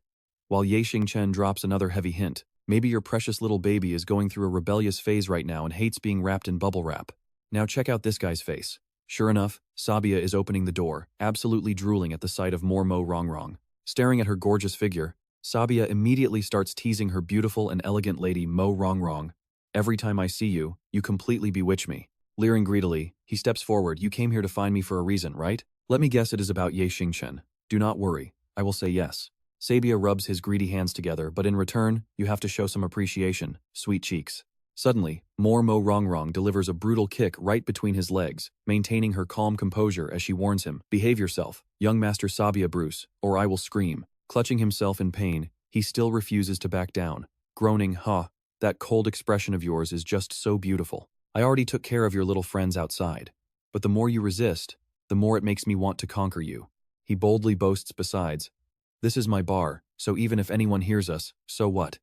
[SPEAKER 1] while Xingchen drops another heavy hint. Maybe your precious little baby is going through a rebellious phase right now and hates being wrapped in bubble wrap. Now check out this guy's face. Sure enough, Sabia is opening the door, absolutely drooling at the sight of more Mo Wrong. Staring at her gorgeous figure, Sabia immediately starts teasing her beautiful and elegant lady Mo Wrong. Every time I see you, you completely bewitch me. Leering greedily, he steps forward. You came here to find me for a reason, right? Let me guess it is about Xingchen. Do not worry, I will say yes. Sabia rubs his greedy hands together, but in return, you have to show some appreciation, sweet cheeks. Suddenly, more Mo Wrong delivers a brutal kick right between his legs, maintaining her calm composure as she warns him, behave yourself, young master Sabia Bruce, or I will scream. Clutching himself in pain, he still refuses to back down, groaning, that cold expression of yours is just so beautiful. I already took care of your little friends outside. But the more you resist, the more it makes me want to conquer you. He boldly boasts besides, this is my bar, so even if anyone hears us, so what?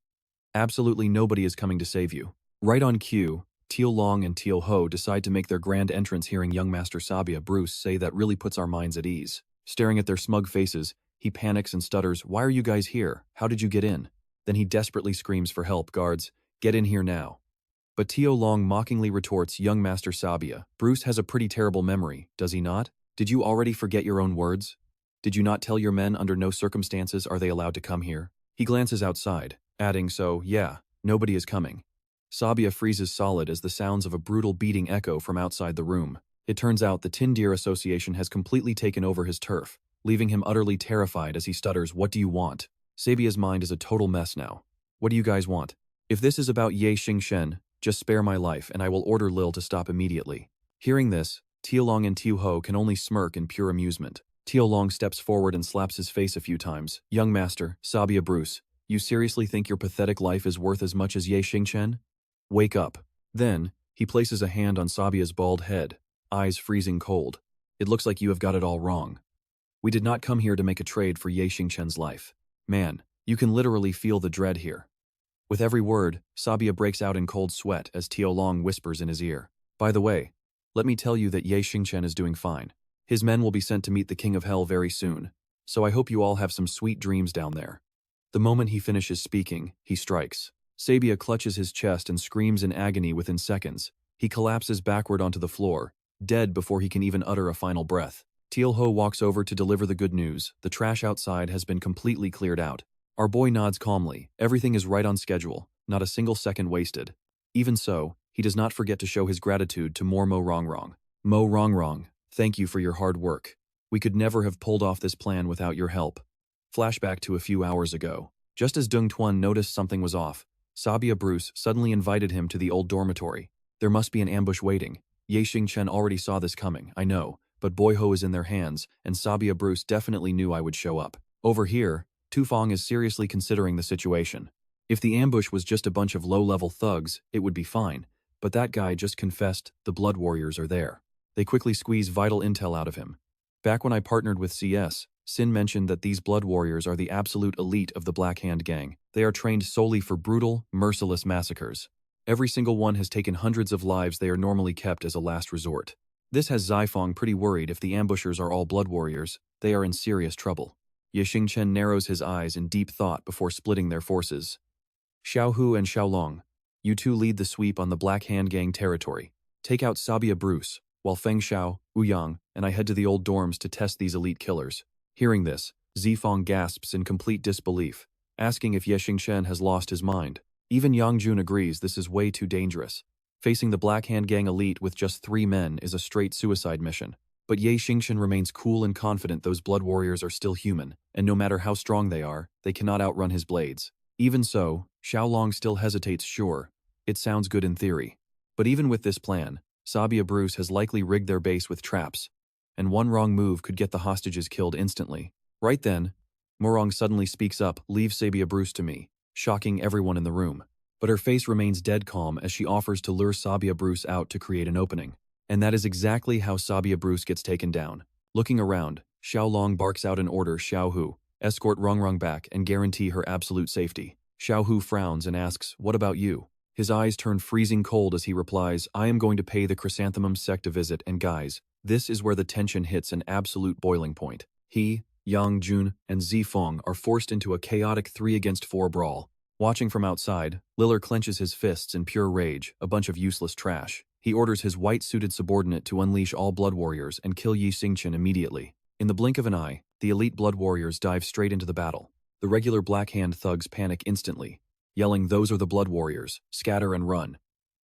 [SPEAKER 1] Absolutely nobody is coming to save you. Right on cue, Yunlong and Ho decide to make their grand entrance. Hearing young master Sabia Bruce say that really puts our minds at ease. Staring at their smug faces, he panics and stutters, why are you guys here? How did you get in? Then he desperately screams for help, guards, get in here now. But Yunlong mockingly retorts, young master Sabia, Bruce has a pretty terrible memory, does he not? Did you already forget your own words? Did you not tell your men under no circumstances are they allowed to come here? He glances outside, adding, so, yeah, nobody is coming. Sabia freezes solid as the sounds of a brutal beating echo from outside the room. It turns out the Tin Deer Association has completely taken over his turf, leaving him utterly terrified as he stutters, what do you want? Sabia's mind is a total mess now. What do you guys want? If this is about Xingchen, just spare my life and I will order Lil to stop immediately. Hearing this, Yunlong and Ho can only smirk in pure amusement. Yunlong steps forward and slaps his face a few times. Young master, Sabia Bruce, you seriously think your pathetic life is worth as much as Xingchen? Wake up. Then, he places a hand on Sabia's bald head, eyes freezing cold. It looks like you have got it all wrong. We did not come here to make a trade for Xingchen's life. Man, you can literally feel the dread here. With every word, Sabia breaks out in cold sweat as Yunlong whispers in his ear. By the way, let me tell you that Xingchen is doing fine. His men will be sent to meet the King of Hell very soon, so I hope you all have some sweet dreams down there. The moment he finishes speaking, he strikes. Sabia clutches his chest and screams in agony within seconds. He collapses backward onto the floor, dead before he can even utter a final breath. Ho walks over to deliver the good news. The trash outside has been completely cleared out. Our boy nods calmly. Everything is right on schedule, not a single second wasted. Even so, he does not forget to show his gratitude to more Mo Wrong. Mo Wrong, thank you for your hard work. We could never have pulled off this plan without your help. Flashback to a few hours ago. Just as Dung Tuan noticed something was off, Sabia Bruce suddenly invited him to the old dormitory. There must be an ambush waiting. Xingchen already saw this coming, I know, but Boyho is in their hands, and Sabia Bruce definitely knew I would show up. Over here, Tufong is seriously considering the situation. If the ambush was just a bunch of low-level thugs, it would be fine, but that guy just confessed the Blood Warriors are there. They quickly squeeze vital intel out of him. Back when I partnered with CS, Sin mentioned that these Blood Warriors are the absolute elite of the Black Hand Gang. They are trained solely for brutal, merciless massacres. Every single one has taken hundreds of lives. They are normally kept as a last resort. This has Xifeng pretty worried. If the ambushers are all Blood Warriors, they are in serious trouble. Xingchen narrows his eyes in deep thought before splitting their forces. Xiaohu and Xiaolong, you two lead the sweep on the Black Hand Gang territory. Take out Sabia Bruce, while Feng Xiao, Ouyang, and I head to the old dorms to test these elite killers. Hearing this, Xifeng gasps in complete disbelief, asking if Xingchen has lost his mind. Even Yang Jun agrees this is way too dangerous. Facing the Black Hand Gang elite with just 3 men is a straight suicide mission. But Ye Xingchen remains cool and confident those blood warriors are still human, and no matter how strong they are, they cannot outrun his blades. Even so, Xiaolong still hesitates. Sure, it sounds good in theory. But even with this plan, Sabia Bruce has likely rigged their base with traps, and one wrong move could get the hostages killed instantly. Right then, Morong suddenly speaks up, "Leave Sabia Bruce to me," shocking everyone in the room. But her face remains dead calm as she offers to lure Sabia Bruce out to create an opening. And that is exactly how Sabia Bruce gets taken down. Looking around, Xiaolong barks out an order, "Xiao Hu, escort Rongrong back and guarantee her absolute safety." Xiao Hu frowns and asks, "What about you?" His eyes turn freezing cold as he replies, "I am going to pay the Chrysanthemum sect a visit, and guys, this is where the tension hits an absolute boiling point." He, Yang Jun, and Zifeng are forced into a chaotic 3-against-4 brawl. Watching from outside, Liller clenches his fists in pure rage, a bunch of useless trash. He orders his white-suited subordinate to unleash all blood warriors and kill Yi Xingchen immediately. In the blink of an eye, the elite blood warriors dive straight into the battle. The regular Black Hand thugs panic instantly, yelling, "Those are the blood warriors, scatter and run."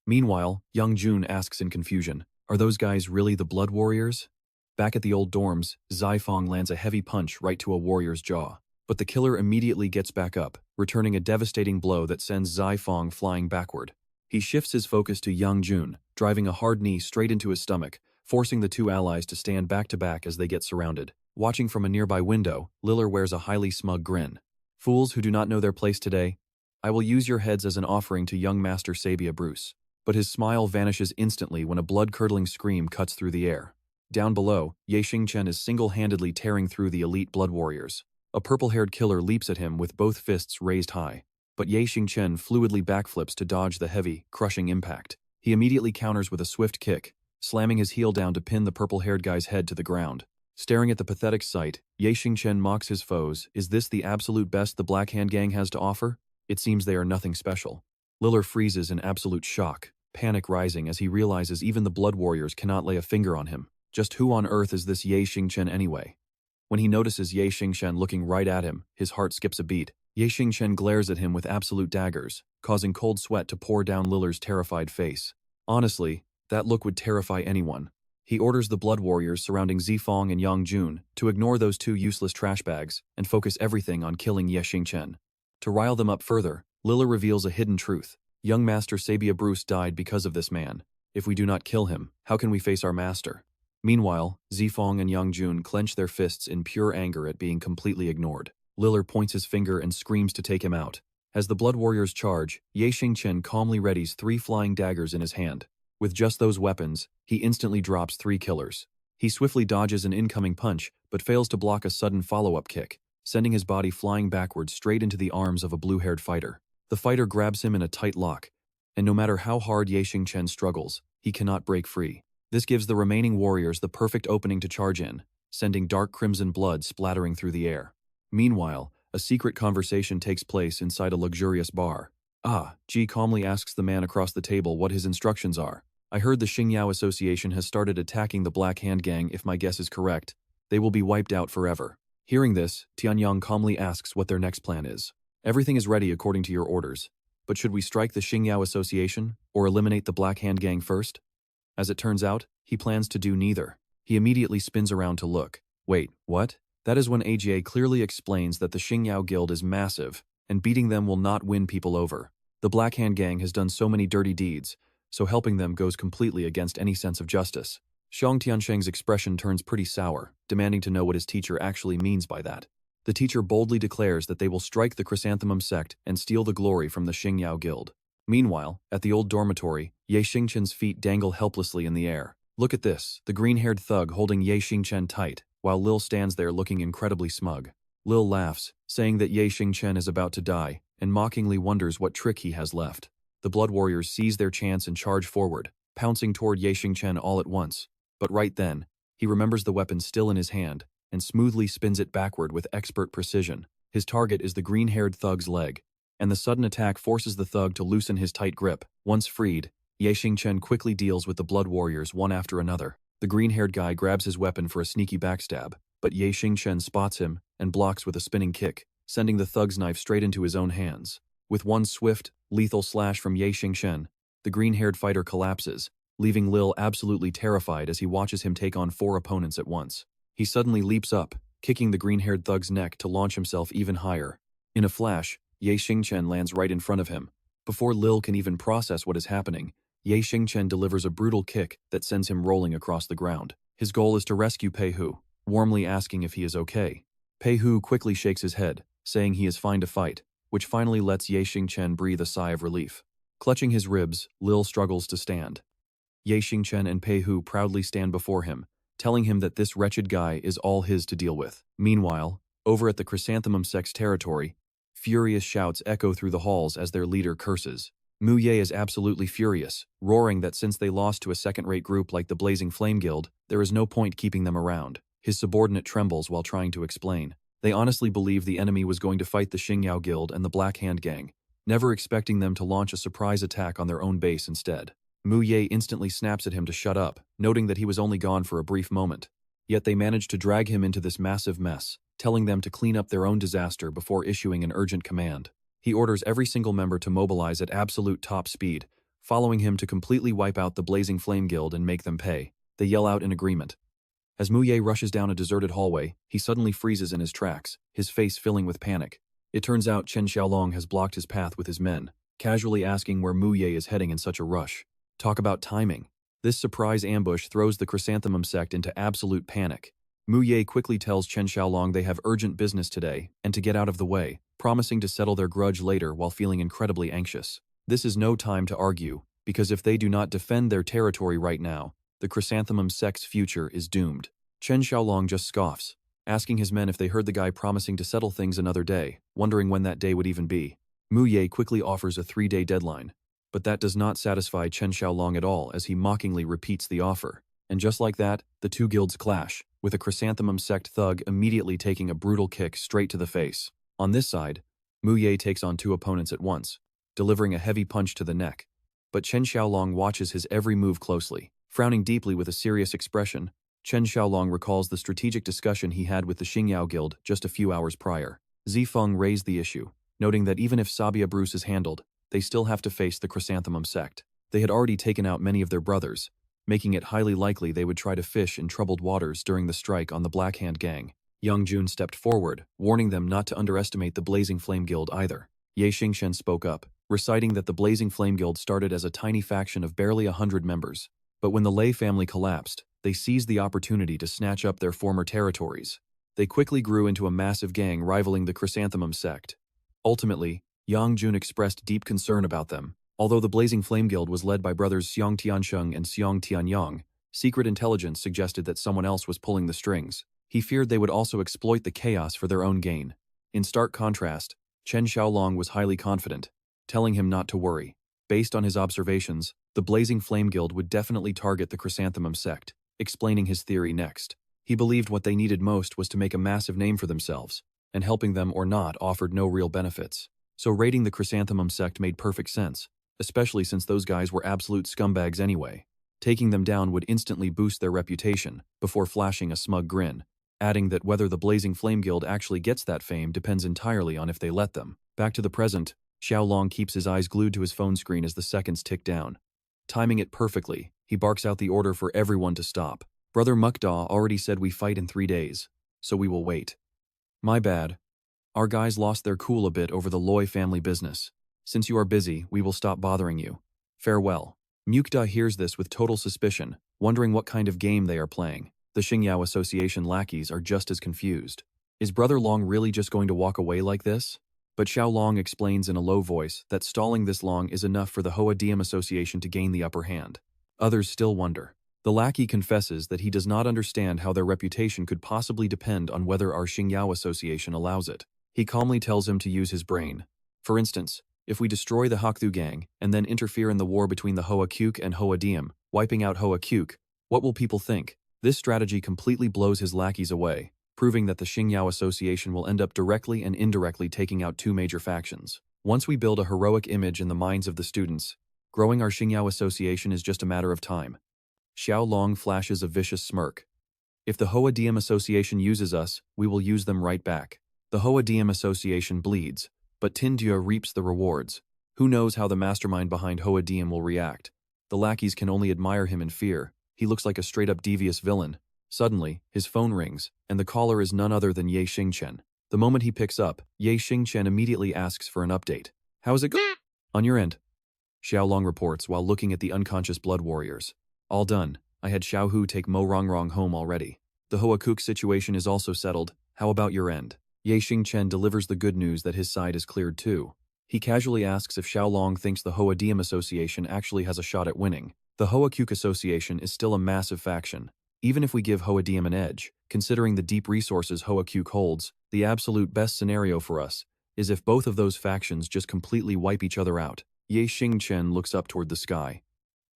[SPEAKER 1] Meanwhile, Yang Jun asks in confusion, "Are those guys really the blood warriors?" Back at the old dorms, Zifeng lands a heavy punch right to a warrior's jaw. But the killer immediately gets back up, returning a devastating blow that sends Zifeng flying backward. He shifts his focus to Yang Jun, driving a hard knee straight into his stomach, forcing the two allies to stand back to back as they get surrounded. Watching from a nearby window, Liller wears a highly smug grin. "Fools who do not know their place today, I will use your heads as an offering to young Master Sabia Bruce." But his smile vanishes instantly when a blood-curdling scream cuts through the air. Down below, Ye Xingchen is single-handedly tearing through the elite blood warriors. A purple-haired killer leaps at him with both fists raised high, but Ye Xingchen fluidly backflips to dodge the heavy, crushing impact. He immediately counters with a swift kick, slamming his heel down to pin the purple-haired guy's head to the ground. Staring at the pathetic sight, Ye Xingchen mocks his foes. Is this the absolute best the Black Hand Gang has to offer? It seems they are nothing special. Liller freezes in absolute shock, panic rising as he realizes even the blood warriors cannot lay a finger on him. Just who on earth is this Ye Xingchen anyway? When he notices Ye Xingchen looking right at him, his heart skips a beat. Ye Xingchen glares at him with absolute daggers, causing cold sweat to pour down Liller's terrified face. Honestly, that look would terrify anyone. He orders the blood warriors surrounding Zifeng and Yang Jun to ignore those two useless trash bags and focus everything on killing Ye Xingchen. To rile them up further, Liller reveals a hidden truth. Young Master Sabia Bruce died because of this man. If we do not kill him, how can we face our master? Meanwhile, Zifeng and Yang Jun clench their fists in pure anger at being completely ignored. Liller points his finger and screams to take him out. As the blood warriors charge, Ye Xingchen calmly readies 3 flying daggers in his hand. With just those weapons, he instantly drops 3 killers. He swiftly dodges an incoming punch, but fails to block a sudden follow-up kick, sending his body flying backwards straight into the arms of a blue-haired fighter. The fighter grabs him in a tight lock, and no matter how hard Ye Xingchen struggles, he cannot break free. This gives the remaining warriors the perfect opening to charge in, sending dark crimson blood splattering through the air. Meanwhile, a secret conversation takes place inside a luxurious bar. Ji calmly asks the man across the table what his instructions are. "I heard the Xingyao Association has started attacking the Black Hand Gang. If my guess is correct, they will be wiped out forever." Hearing this, Tianyang calmly asks what their next plan is. "Everything is ready according to your orders, but should we strike the Xingyao Association or eliminate the Black Hand Gang first?" As it turns out, he plans to do neither. He immediately spins around to look. Wait, what? That is when AGA clearly explains that the Xingyao Guild is massive, and beating them will not win people over. The Black Hand Gang has done so many dirty deeds, so helping them goes completely against any sense of justice. Xiang Tiansheng's expression turns pretty sour, demanding to know what his teacher actually means by that. The teacher boldly declares that they will strike the Chrysanthemum sect and steal the glory from the Xingyao Guild. Meanwhile, at the old dormitory, Ye Xingchen's feet dangle helplessly in the air. Look at this, the green-haired thug holding Ye Xingchen tight, while Lil stands there looking incredibly smug. Lil laughs, saying that Ye Xingchen is about to die, and mockingly wonders what trick he has left. The blood warriors seize their chance and charge forward, pouncing toward Ye Xingchen all at once. But right then, he remembers the weapon still in his hand, and smoothly spins it backward with expert precision. His target is the green-haired thug's leg, and the sudden attack forces the thug to loosen his tight grip. Once freed, Ye Xingchen quickly deals with the blood warriors one after another. The green-haired guy grabs his weapon for a sneaky backstab, but Ye Xingchen spots him and blocks with a spinning kick, sending the thug's knife straight into his own hands. With one swift, lethal slash from Ye Xingchen, the green-haired fighter collapses, leaving Lil absolutely terrified as he watches him take on 4 opponents at once. He suddenly leaps up, kicking the green-haired thug's neck to launch himself even higher. In a flash, Ye Xingchen lands right in front of him. Before Lil can even process what is happening, Ye Xingchen delivers a brutal kick that sends him rolling across the ground. His goal is to rescue Pei Hu, warmly asking if he is okay. Pei Hu quickly shakes his head, saying he is fine to fight, which finally lets Ye Xingchen breathe a sigh of relief. Clutching his ribs, Lil struggles to stand. Ye Xingchen and Pei Hu proudly stand before him, telling him that this wretched guy is all his to deal with. Meanwhile, over at the Chrysanthemum sect's territory, furious shouts echo through the halls as their leader curses. Mu Ye is absolutely furious, roaring that since they lost to a second-rate group like the Blazing Flame Guild, there is no point keeping them around. His subordinate trembles while trying to explain. They honestly believed the enemy was going to fight the Xingyao Guild and the Black Hand Gang, never expecting them to launch a surprise attack on their own base instead. Mu Ye instantly snaps at him to shut up, noting that he was only gone for a brief moment. Yet they managed to drag him into this massive mess, telling them to clean up their own disaster before issuing an urgent command. He orders every single member to mobilize at absolute top speed, following him to completely wipe out the Blazing Flame Guild and make them pay. They yell out in agreement. As Mu Ye rushes down a deserted hallway, he suddenly freezes in his tracks, his face filling with panic. It turns out Chen Xiaolong has blocked his path with his men, casually asking where Mu Ye is heading in such a rush. Talk about timing. This surprise ambush throws the Chrysanthemum sect into absolute panic. Mu Ye quickly tells Chen Xiaolong they have urgent business today and to get out of the way, promising to settle their grudge later while feeling incredibly anxious. This is no time to argue, because if they do not defend their territory right now, the Chrysanthemum sect's future is doomed. Chen Xiaolong just scoffs, asking his men if they heard the guy promising to settle things another day, wondering when that day would even be. Mu Ye quickly offers a 3-day deadline, but that does not satisfy Chen Xiaolong at all as he mockingly repeats the offer. And just like that, the two guilds clash, with a Chrysanthemum sect thug immediately taking a brutal kick straight to the face. On this side, Mu Ye takes on 2 opponents at once, delivering a heavy punch to the neck. But Chen Xiaolong watches his every move closely. Frowning deeply with a serious expression, Chen Xiaolong recalls the strategic discussion he had with the Xingyao Guild just a few hours prior. Zifeng raised the issue, noting that even if Sabia Bruce is handled, they still have to face the Chrysanthemum sect. They had already taken out many of their brothers, making it highly likely they would try to fish in troubled waters during the strike on the Black Hand Gang. Young Jun stepped forward, warning them not to underestimate the Blazing Flame Guild either. Ye Xingchen spoke up, reciting that the Blazing Flame Guild started as a tiny faction of barely 100 members. But when the Lei family collapsed, they seized the opportunity to snatch up their former territories. They quickly grew into a massive gang rivaling the Chrysanthemum sect. Ultimately, Yang Jun expressed deep concern about them. Although the Blazing Flame Guild was led by brothers Xiong Tiansheng and Xiong Tianyang, secret intelligence suggested that someone else was pulling the strings. He feared they would also exploit the chaos for their own gain. In stark contrast, Chen Xiaolong was highly confident, telling him not to worry. Based on his observations, the Blazing Flame Guild would definitely target the Chrysanthemum sect, explaining his theory next. He believed what they needed most was to make a massive name for themselves, and helping them or not offered no real benefits. So raiding the Chrysanthemum sect made perfect sense, especially since those guys were absolute scumbags anyway. Taking them down would instantly boost their reputation, before flashing a smug grin, adding that whether the Blazing Flame Guild actually gets that fame depends entirely on if they let them. Back to the present, Xiaolong keeps his eyes glued to his phone screen as the seconds tick down. Timing it perfectly, he barks out the order for everyone to stop. Brother Mukdaw already said we fight in 3 days, so we will wait. My bad. Our guys lost their cool a bit over the Loi family business. Since you are busy, we will stop bothering you. Farewell. Mukdaw hears this with total suspicion, wondering what kind of game they are playing. The Xingyao Association lackeys are just as confused. Is Brother Long really just going to walk away like this? But Xiao Long explains in a low voice that stalling this long is enough for the Hoa Diem Association to gain the upper hand. Others still wonder. The lackey confesses that he does not understand how their reputation could possibly depend on whether our Xingyao Association allows it. He calmly tells him to use his brain. For instance, if we destroy the Hakthu gang and then interfere in the war between the Hoa Kuk and Hoa Diem, wiping out Hoa Kuk, what will people think? This strategy completely blows his lackeys away, proving that the Xingyao Association will end up directly and indirectly taking out 2 major factions. Once we build a heroic image in the minds of the students, growing our Xingyao Association is just a matter of time. Xiao Long flashes a vicious smirk. If the Hoa Diem Association uses us, we will use them right back. The Hoa Diem Association bleeds, but Tin Due reaps the rewards. Who knows how the mastermind behind Hoa Diem will react? The lackeys can only admire him in fear. He looks like a straight-up devious villain. Suddenly, his phone rings, and the caller is none other than Ye Xingchen. The moment he picks up, Ye Xingchen immediately asks for an update. How's it going? On your end. Xiaolong reports while looking at the unconscious blood warriors. All done. I had Xiaohu take Mo Rongrong home already. The Hoa Kuk situation is also settled. How about your end? Ye Xingchen delivers the good news that his side is cleared too. He casually asks if Xiaolong thinks the Hoa Diem Association actually has a shot at winning. The Hoa Kuk Association is still a massive faction. Even if we give Hoa Diem an edge, considering the deep resources Hoa Kuk holds, the absolute best scenario for us is if both of those factions just completely wipe each other out. Ye Xingchen looks up toward the sky.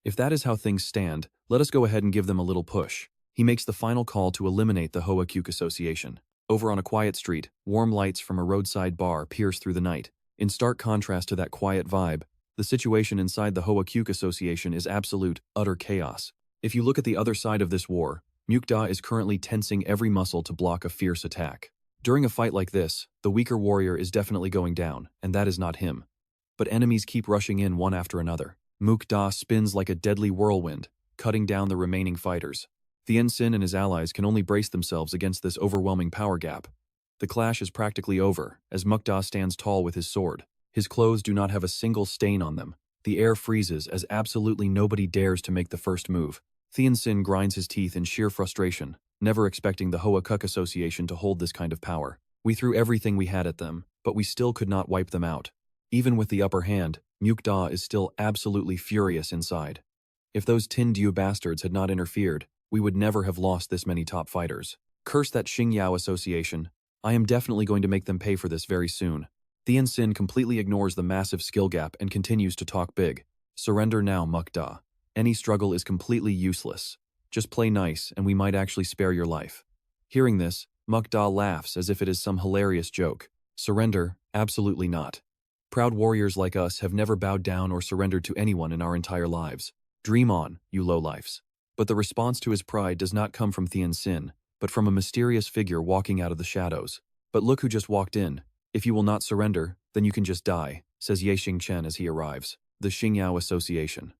[SPEAKER 1] If that is how things stand, let us go ahead and give them a little push. He makes the final call to eliminate the Hoa Kuk Association. Over on a quiet street, warm lights from a roadside bar pierce through the night. In stark contrast to that quiet vibe, the situation inside the Hoa Kuk Association is absolute, utter chaos. If you look at the other side of this war, Mukda is currently tensing every muscle to block a fierce attack. During a fight like this, the weaker warrior is definitely going down, and that is not him. But enemies keep rushing in one after another. Mukda spins like a deadly whirlwind, cutting down the remaining fighters. Xingchen and his allies can only brace themselves against this overwhelming power gap. The clash is practically over, as Mukda stands tall with his sword. His clothes do not have a single stain on them. The air freezes as absolutely nobody dares to make the first move. Xingchen grinds his teeth in sheer frustration, never expecting the Hoa Kuk Association to hold this kind of power. We threw everything we had at them, but we still could not wipe them out. Even with the upper hand, Mukda is still absolutely furious inside. If those Tin Diu bastards had not interfered, we would never have lost this many top fighters. Curse that Xingyao Association. I am definitely going to make them pay for this very soon. Xingchen completely ignores the massive skill gap and continues to talk big. Surrender now, Mukda. Any struggle is completely useless. Just play nice and we might actually spare your life. Hearing this, Mukda laughs as if it is some hilarious joke. Surrender? Absolutely not. Proud warriors like us have never bowed down or surrendered to anyone in our entire lives. Dream on, you lowlifes. But the response to his pride does not come from Xingchen, but from a mysterious figure walking out of the shadows. But look who just walked in. If you will not surrender, then you can just die, says Ye Xingchen as he arrives. The Xingyao Association.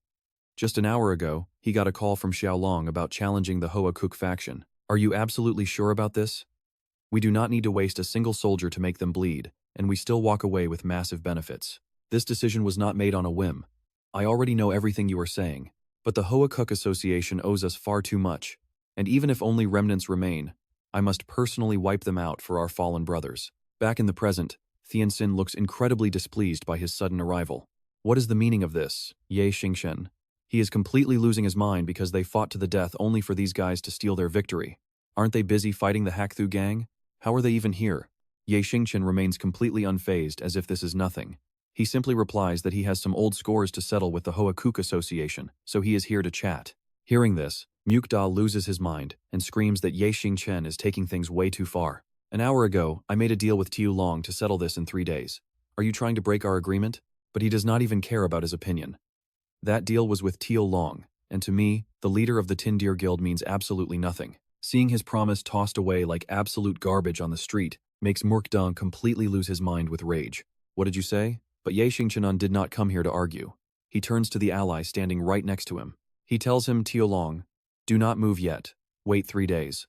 [SPEAKER 1] Just an hour ago, he got a call from Xiaolong about challenging the Hoa Kuk faction. Are you absolutely sure about this? We do not need to waste a single soldier to make them bleed, and we still walk away with massive benefits. This decision was not made on a whim. I already know everything you are saying, but the Hoa Kuk Association owes us far too much. And even if only remnants remain, I must personally wipe them out for our fallen brothers. Back in the present, Xingchen looks incredibly displeased by his sudden arrival. What is the meaning of this, Ye Xingchen? He is completely losing his mind because they fought to the death only for these guys to steal their victory. Aren't they busy fighting the Hakthu gang? How are they even here? Ye Xingchen remains completely unfazed as if this is nothing. He simply replies that he has some old scores to settle with the Hoa Kuk Association, so he is here to chat. Hearing this, Mukda loses his mind and screams that Ye Xingchen is taking things way too far. An hour ago, I made a deal with Yunlong to settle this in 3 days. Are you trying to break our agreement? But he does not even care about his opinion. That deal was with Yunlong, and to me, the leader of the Tindir Guild means absolutely nothing. Seeing his promise tossed away like absolute garbage on the street makes Mukda completely lose his mind with rage. What did you say? But Ye Xingchen did not come here to argue. He turns to the ally standing right next to him. He tells him, Yunlong, do not move yet. Wait 3 days.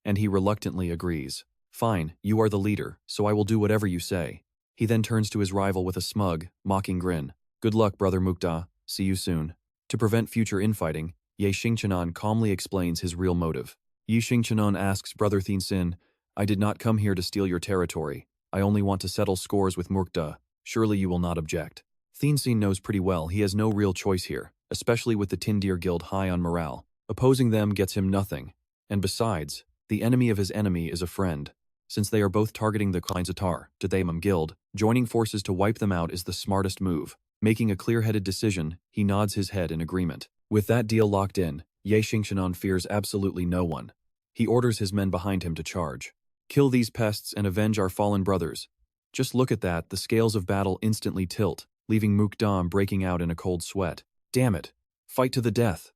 [SPEAKER 1] And he reluctantly agrees. Fine, you are the leader, so I will do whatever you say. He then turns to his rival with a smug, mocking grin. Good luck, brother Mukda. See you soon. To prevent future infighting, Ye Xingchen calmly explains his real motive. Ye Xingchen asks Brother Xingchen, I did not come here to steal your territory. I only want to settle scores with Mukda. Surely you will not object. Xingchen knows pretty well he has no real choice here, especially with the Tindir Guild high on morale. Opposing them gets him nothing. And besides, the enemy of his enemy is a friend. Since they are both targeting the Kleinzatar, Dathemum Guild, joining forces to wipe them out is the smartest move. Making a clear-headed decision, he nods his head in agreement. With that deal locked in, Ye Xingchen fears absolutely no one. He orders his men behind him to charge. Kill these pests and avenge our fallen brothers. Just look at that, the scales of battle instantly tilt, leaving Mukda breaking out in a cold sweat. Damn it! Fight to the death!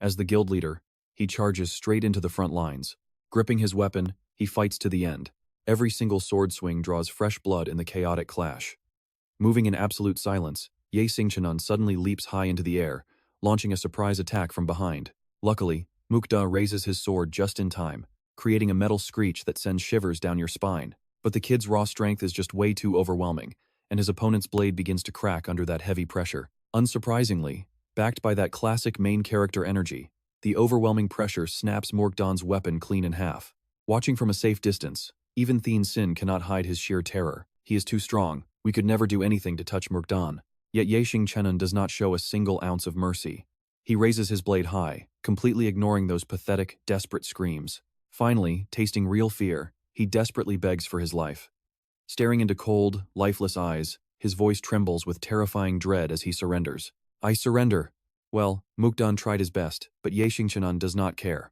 [SPEAKER 1] As the guild leader, he charges straight into the front lines. Gripping his weapon, he fights to the end. Every single sword swing draws fresh blood in the chaotic clash. Moving in absolute silence, Xingchen suddenly leaps high into the air, launching a surprise attack from behind. Luckily, Mukda raises his sword just in time, creating a metal screech that sends shivers down your spine. But the kid's raw strength is just way too overwhelming, and his opponent's blade begins to crack under that heavy pressure. Unsurprisingly, backed by that classic main character energy, the overwhelming pressure snaps Morgdon's weapon clean in half. Watching from a safe distance, even Xingchen cannot hide his sheer terror. He is too strong. We could never do anything to touch Morgdon. Yet Xingchen does not show a single ounce of mercy. He raises his blade high, completely ignoring those pathetic, desperate screams. Finally, tasting real fear, he desperately begs for his life. Staring into cold, lifeless eyes, his voice trembles with terrifying dread as he surrenders. I surrender. Well, Mukdan tried his best, but Xingchen does not care.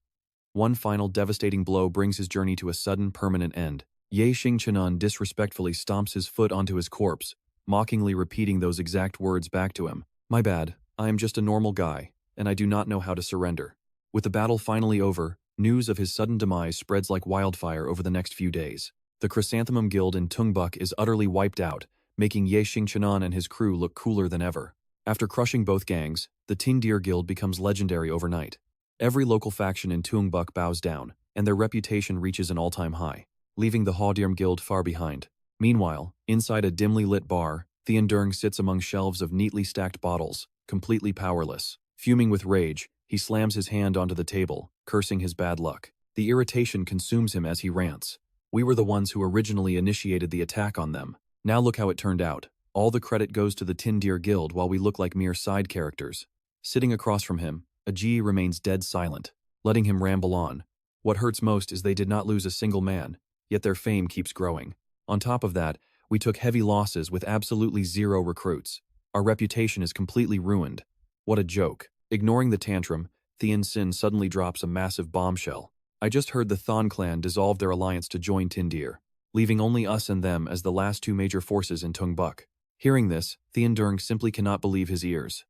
[SPEAKER 1] One final devastating blow brings his journey to a sudden, permanent end. Xingchen disrespectfully stomps his foot onto his corpse, mockingly repeating those exact words back to him. My bad, I am just a normal guy, and I do not know how to surrender. With the battle finally over, news of his sudden demise spreads like wildfire over the next few days. The Chrysanthemum Guild in Tungbuk is utterly wiped out, making Xingchen and his crew look cooler than ever. After crushing both gangs, the Tindir Guild becomes legendary overnight. Every local faction in Tungbuk bows down, and their reputation reaches an all-time high, leaving the Haudirm Guild far behind. Meanwhile, inside a dimly lit bar, Thiendurng sits among shelves of neatly stacked bottles, completely powerless. Fuming with rage, he slams his hand onto the table, cursing his bad luck. The irritation consumes him as he rants. We were the ones who originally initiated the attack on them. Now look how it turned out. All the credit goes to the Tindir Guild while we look like mere side characters. Sitting across from him, Aji remains dead silent, letting him ramble on. What hurts most is they did not lose a single man, yet their fame keeps growing. On top of that, we took heavy losses with absolutely zero recruits. Our reputation is completely ruined. What a joke. Ignoring the tantrum, Xingchen suddenly drops a massive bombshell. I just heard the Thon clan dissolve their alliance to join Tindir, leaving only us and them as the last two major forces in Tungbuk. Hearing this, Thiendurng simply cannot believe his ears.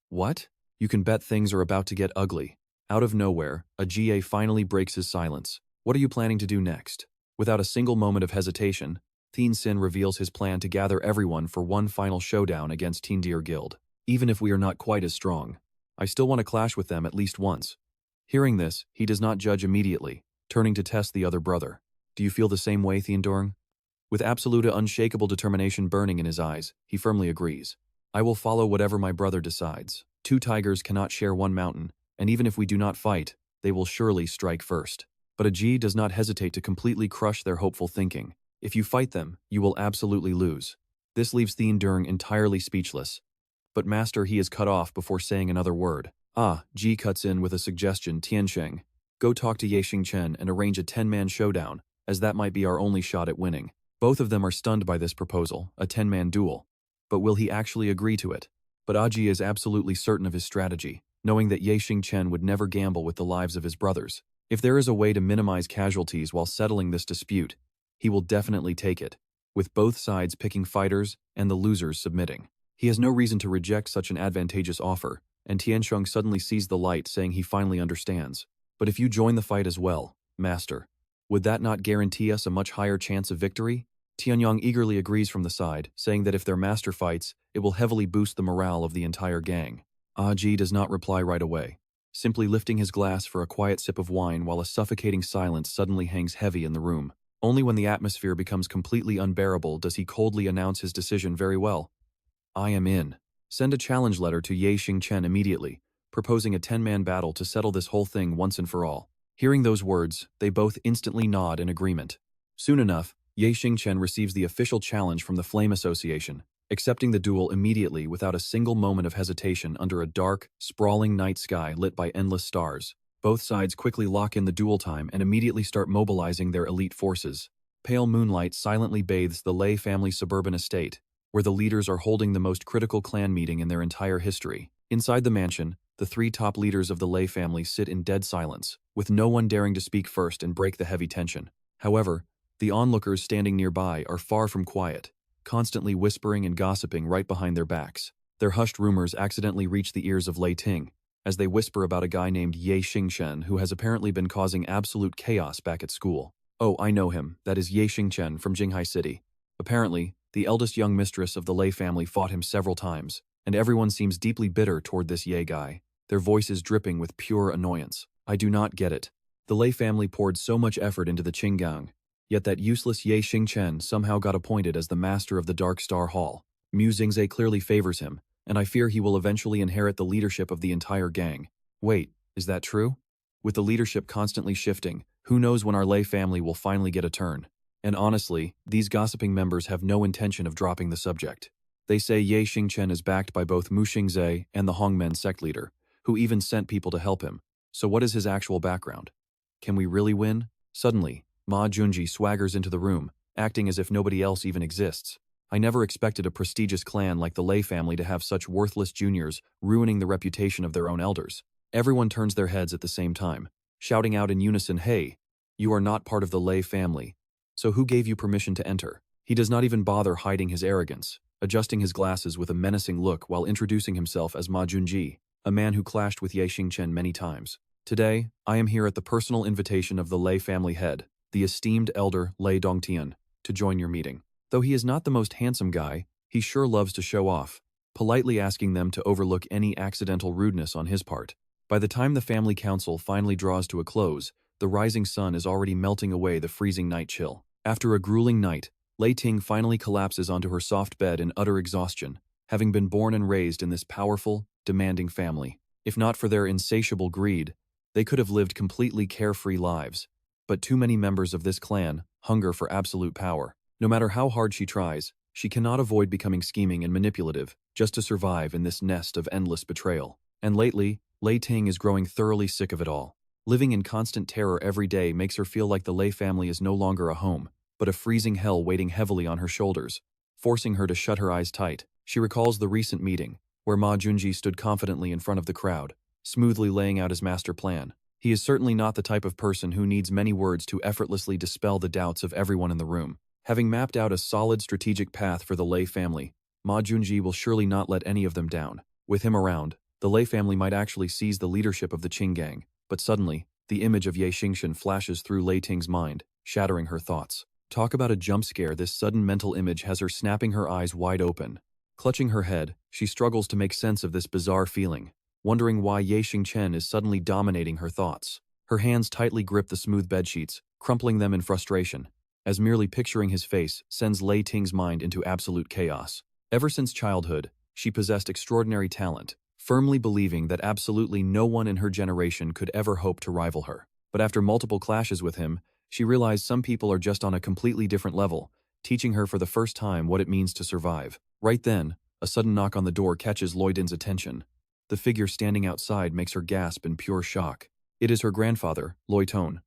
[SPEAKER 1] What? You can bet things are about to get ugly. Out of nowhere, Ajie finally breaks his silence. What are you planning to do next? Without a single moment of hesitation, Xingchen reveals his plan to gather everyone for one final showdown against Tindir Guild. Even if we are not quite as strong, I still want to clash with them at least once. Hearing this, he does not judge immediately, turning to test the other brother. Do you feel the same way, Thiendurng? With absolute unshakable determination burning in his eyes, he firmly agrees. I will follow whatever my brother decides. Two tigers cannot share one mountain, and even if we do not fight, they will surely strike first. But Aji does not hesitate to completely crush their hopeful thinking. If you fight them, you will absolutely lose. This leaves Thiendurng entirely speechless. But master, he is cut off before saying another word. Ji cuts in with a suggestion. Tiansheng, go talk to Xingchen and arrange a 10-man showdown, as that might be our only shot at winning. Both of them are stunned by this proposal, a 10-man duel. But will he actually agree to it? But Aji is absolutely certain of his strategy, knowing that Xingchen would never gamble with the lives of his brothers. If there is a way to minimize casualties while settling this dispute, he will definitely take it, with both sides picking fighters and the losers submitting. He has no reason to reject such an advantageous offer, and Tiansheng suddenly sees the light, saying he finally understands. But if you join the fight as well, master, would that not guarantee us a much higher chance of victory? Tianyong eagerly agrees from the side, saying that if their master fights, it will heavily boost the morale of the entire gang. Aji does not reply right away, simply lifting his glass for a quiet sip of wine while a suffocating silence suddenly hangs heavy in the room. Only when the atmosphere becomes completely unbearable does he coldly announce his decision. Very well. I am in. Send a challenge letter to Xingchen immediately, proposing a 10-man battle to settle this whole thing once and for all. Hearing those words, they both instantly nod in agreement. Soon enough, Xingchen receives the official challenge from the Flame Association, accepting the duel immediately without a single moment of hesitation under a dark, sprawling night sky lit by endless stars. Both sides quickly lock in the duel time and immediately start mobilizing their elite forces. Pale moonlight silently bathes the Lei family suburban estate, where the leaders are holding the most critical clan meeting in their entire history. Inside the mansion, the three top leaders of the Lei family sit in dead silence, with no one daring to speak first and break the heavy tension. However, the onlookers standing nearby are far from quiet, constantly whispering and gossiping right behind their backs. Their hushed rumors accidentally reach the ears of Lei Ting, as they whisper about a guy named Xingchen who has apparently been causing absolute chaos back at school. Oh, I know him. That is Xingchen from Jinghai City. Apparently, the eldest young mistress of the Lei family fought him several times, and everyone seems deeply bitter toward this Ye guy, their voices dripping with pure annoyance. I do not get it. The Lei family poured so much effort into the Qinggang, yet that useless Ye Xingchen somehow got appointed as the master of the Dark Star Hall. Mu Xingzhe clearly favors him, and I fear he will eventually inherit the leadership of the entire gang. Wait, is that true? With the leadership constantly shifting, who knows when our Lei family will finally get a turn? And honestly, these gossiping members have no intention of dropping the subject. They say Ye Xingchen is backed by both Mu Xingzhe and the Hongmen sect leader, who even sent people to help him. So what is his actual background? Can we really win? Suddenly, Ma Junji swaggers into the room, acting as if nobody else even exists. I never expected a prestigious clan like the Lei family to have such worthless juniors ruining the reputation of their own elders. Everyone turns their heads at the same time, shouting out in unison, "Hey, you are not part of the Lei family. So who gave you permission to enter?" He does not even bother hiding his arrogance, adjusting his glasses with a menacing look while introducing himself as Ma Junji, a man who clashed with Ye Xingchen many times. Today, I am here at the personal invitation of the Lei family head, the esteemed elder Lei Dongtian, to join your meeting. Though he is not the most handsome guy, he sure loves to show off, politely asking them to overlook any accidental rudeness on his part. By the time the family council finally draws to a close, the rising sun is already melting away the freezing night chill. After a grueling night, Lei Ting finally collapses onto her soft bed in utter exhaustion, having been born and raised in this powerful, demanding family. If not for their insatiable greed, they could have lived completely carefree lives. But too many members of this clan hunger for absolute power. No matter how hard she tries, she cannot avoid becoming scheming and manipulative just to survive in this nest of endless betrayal. And lately, Lei Ting is growing thoroughly sick of it all. Living in constant terror every day makes her feel like the Lei family is no longer a home, but a freezing hell weighing heavily on her shoulders, forcing her to shut her eyes tight. She recalls the recent meeting, where Ma Junji stood confidently in front of the crowd, smoothly laying out his master plan. He is certainly not the type of person who needs many words to effortlessly dispel the doubts of everyone in the room. Having mapped out a solid strategic path for the Lei family, Ma Junji will surely not let any of them down. With him around, the Lei family might actually seize the leadership of the Qinggang, but suddenly, the image of Ye Xingchen flashes through Lei Ting's mind, shattering her thoughts. Talk about a jump scare. This sudden mental image has her snapping her eyes wide open. Clutching her head, she struggles to make sense of this bizarre feeling, wondering why Ye Xingchen is suddenly dominating her thoughts. Her hands tightly grip the smooth bedsheets, crumpling them in frustration, as merely picturing his face sends Lei Ting's mind into absolute chaos. Ever since childhood, she possessed extraordinary talent, firmly believing that absolutely no one in her generation could ever hope to rival her. But after multiple clashes with him, she realized some people are just on a completely different level, teaching her for the first time what it means to survive. Right then, a sudden knock on the door catches Loi Din's attention. The figure standing outside makes her gasp in pure shock. It is her grandfather, Loi Ton.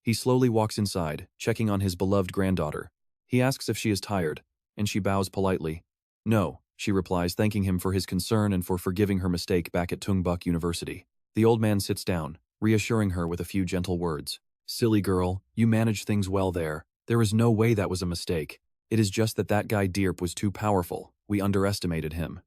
[SPEAKER 1] He slowly walks inside, checking on his beloved granddaughter. He asks if she is tired, and she bows politely. "No," she replies, thanking him for his concern and for forgiving her mistake back at Tungbuk University. The old man sits down, reassuring her with a few gentle words. "Silly girl, you managed things well there. There is no way that was a mistake. It is just that guy Deerp was too powerful. We underestimated him."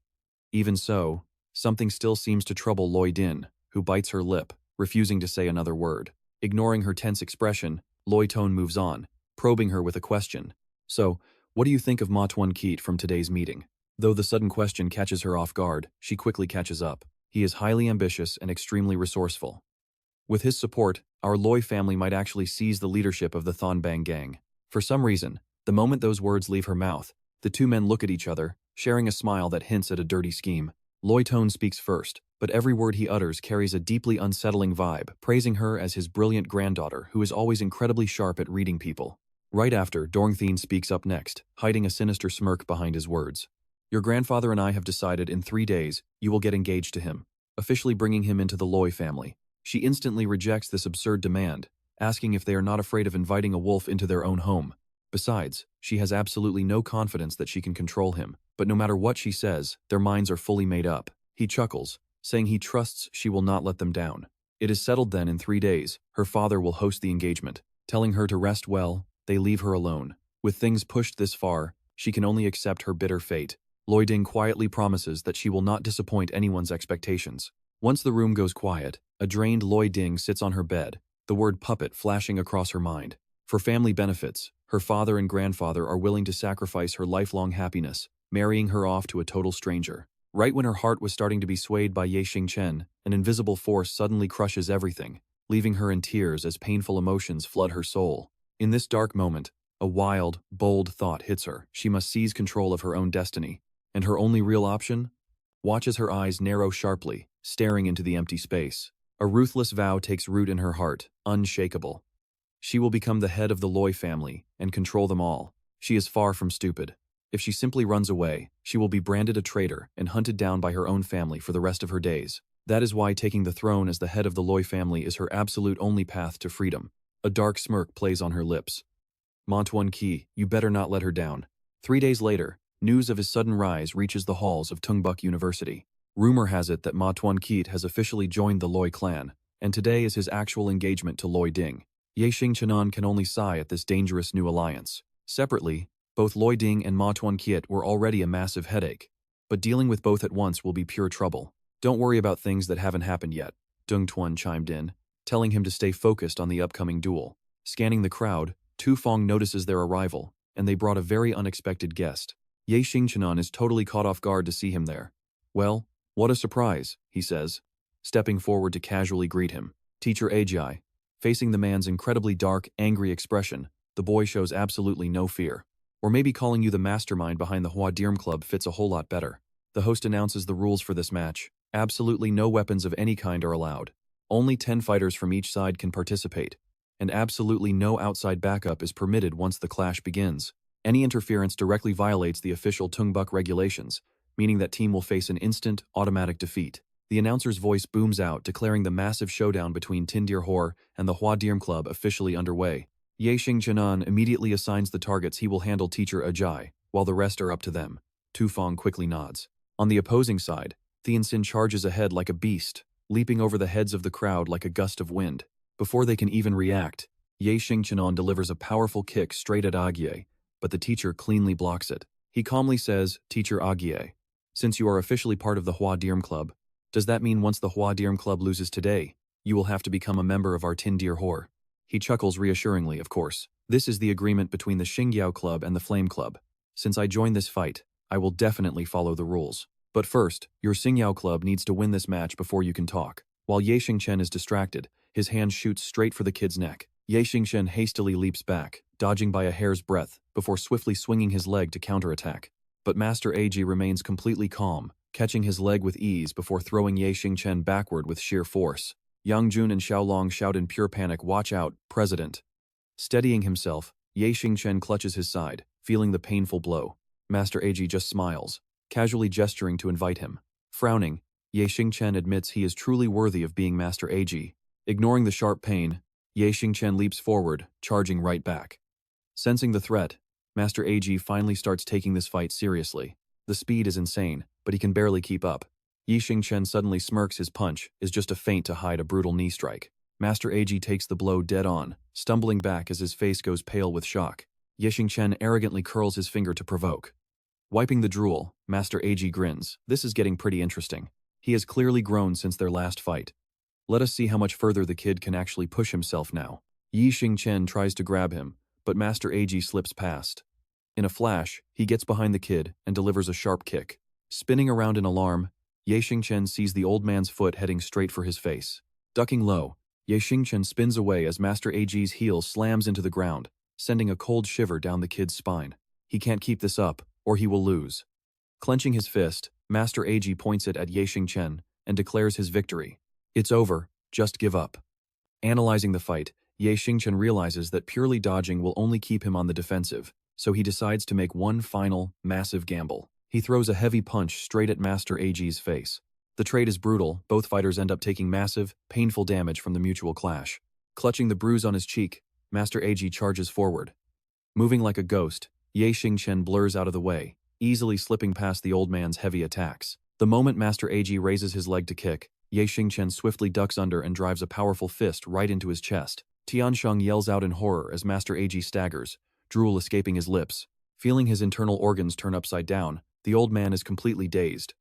[SPEAKER 1] Even so, something still seems to trouble Loi Din, who bites her lip, refusing to say another word. Ignoring her tense expression, Loi Ton moves on, probing her with a question. "So, what do you think of Ma Tuan Keat from today's meeting?" Though the sudden question catches her off guard, she quickly catches up. He is highly ambitious and extremely resourceful. With his support, our Loi family might actually seize the leadership of the Thonbang gang. For some reason, the moment those words leave her mouth, the two men look at each other, sharing a smile that hints at a dirty scheme. Loi Ton speaks first, but every word he utters carries a deeply unsettling vibe, praising her as his brilliant granddaughter who is always incredibly sharp at reading people. Right after, Dorngthien speaks up next, hiding a sinister smirk behind his words. "Your grandfather and I have decided in 3 days you will get engaged to him, officially bringing him into the Loi family." She instantly rejects this absurd demand, asking if they are not afraid of inviting a wolf into their own home. Besides, she has absolutely no confidence that she can control him. But no matter what she says, their minds are fully made up. He chuckles, saying he trusts she will not let them down. It is settled then in 3 days, her father will host the engagement. Telling her to rest well, they leave her alone. With things pushed this far, she can only accept her bitter fate. Loi Ding quietly promises that she will not disappoint anyone's expectations. Once the room goes quiet, a drained Loi Ding sits on her bed, the word puppet flashing across her mind. For family benefits, her father and grandfather are willing to sacrifice her lifelong happiness, marrying her off to a total stranger. Right when her heart was starting to be swayed by Ye Xingchen, an invisible force suddenly crushes everything, leaving her in tears as painful emotions flood her soul. In this dark moment, a wild, bold thought hits her. She must seize control of her own destiny. And her only real option? Watch as her eyes narrow sharply, staring into the empty space. A ruthless vow takes root in her heart, unshakable. She will become the head of the Loi family and control them all. She is far from stupid. If she simply runs away, she will be branded a traitor and hunted down by her own family for the rest of her days. That is why taking the throne as the head of the Loi family is her absolute only path to freedom. A dark smirk plays on her lips. Mantuan Qi, you better not let her down. 3 days later, news of his sudden rise reaches the halls of Tungbuk University. Rumor has it that Mantuan Qi has officially joined the Loi clan, and today is his actual engagement to Loi Ding. Ye Xingchen can only sigh at this dangerous new alliance. Separately, both Loi Ding and Ma Tuan-Kiet were already a massive headache, but dealing with both at once will be pure trouble. Don't worry about things that haven't happened yet, Deng Tuan chimed in, telling him to stay focused on the upcoming duel. Scanning the crowd, Tu Fong notices their arrival, and they brought a very unexpected guest. Ye Xingchen is totally caught off guard to see him there. Well, what a surprise, he says, stepping forward to casually greet him. Teacher Ajai. Facing the man's incredibly dark, angry expression, the boy shows absolutely no fear. Or maybe calling you the mastermind behind the Hua Dirm Club fits a whole lot better. The host announces the rules for this match. Absolutely no weapons of any kind are allowed. Only 10 fighters from each side can participate, and absolutely no outside backup is permitted once the clash begins. Any interference directly violates the official Tungbuk regulations, meaning that team will face an instant, automatic defeat. The announcer's voice booms out, declaring the massive showdown between Tindir Hor and the Hua Dirm Club officially underway. Ye Xingchen immediately assigns the targets he will handle Teacher Ajai, while the rest are up to them. Tu Fong quickly nods. On the opposing side, Tianxin charges ahead like a beast, leaping over the heads of the crowd like a gust of wind. Before they can even react, Ye Xingchen delivers a powerful kick straight at Agie, but the teacher cleanly blocks it. He calmly says, Teacher Agie, since you are officially part of the Hua Dirm Club, does that mean once the Hua Dirm Club loses today, you will have to become a member of our Tindir Hor? He chuckles reassuringly, of course. This is the agreement between the Xingyao Club and the Flame Club. Since I joined this fight, I will definitely follow the rules. But first, your Xingyao Club needs to win this match before you can talk. While Ye Xingchen is distracted, his hand shoots straight for the kid's neck. Ye Xingchen hastily leaps back, dodging by a hair's breadth, before swiftly swinging his leg to counterattack. But Master Ag remains completely calm, catching his leg with ease before throwing Ye Xingchen backward with sheer force. Yang Jun and Xiaolong shout in pure panic, "Watch out, President!" Steadying himself, Ye Xingchen clutches his side, feeling the painful blow. Master Ag just smiles, casually gesturing to invite him. Frowning, Ye Xingchen admits he is truly worthy of being Master Ag. Ignoring the sharp pain, Ye Xingchen leaps forward, charging right back. Sensing the threat, Master Ag finally starts taking this fight seriously. The speed is insane, but he can barely keep up. Ye Xingchen suddenly smirks. His punch is just a feint to hide a brutal knee strike. Master Ag takes the blow dead on, stumbling back as his face goes pale with shock. Ye Xingchen arrogantly curls his finger to provoke. Wiping the drool, Master Ag grins. This is getting pretty interesting. He has clearly grown since their last fight. Let us see how much further the kid can actually push himself now. Ye Xingchen tries to grab him, but Master Ag slips past. In a flash, he gets behind the kid and delivers a sharp kick. Spinning around in alarm, Ye Xingchen sees the old man's foot heading straight for his face. Ducking low, Ye Xingchen spins away as Master Ag's heel slams into the ground, sending a cold shiver down the kid's spine. He can't keep this up, or he will lose. Clenching his fist, Master Ag points it at Ye Xingchen and declares his victory. It's over, just give up. Analyzing the fight, Ye Xingchen realizes that purely dodging will only keep him on the defensive, so he decides to make one final, massive gamble. He throws a heavy punch straight at Master Ag's face. The trade is brutal. Both fighters end up taking massive, painful damage from the mutual clash. Clutching the bruise on his cheek, Master Ag charges forward. Moving like a ghost, Ye Xingchen blurs out of the way, easily slipping past the old man's heavy attacks. The moment Master Ag raises his leg to kick, Ye Xingchen swiftly ducks under and drives a powerful fist right into his chest. Tiansheng yells out in horror as Master Ag staggers, drool escaping his lips. Feeling his internal organs turn upside down, the old man is completely dazed.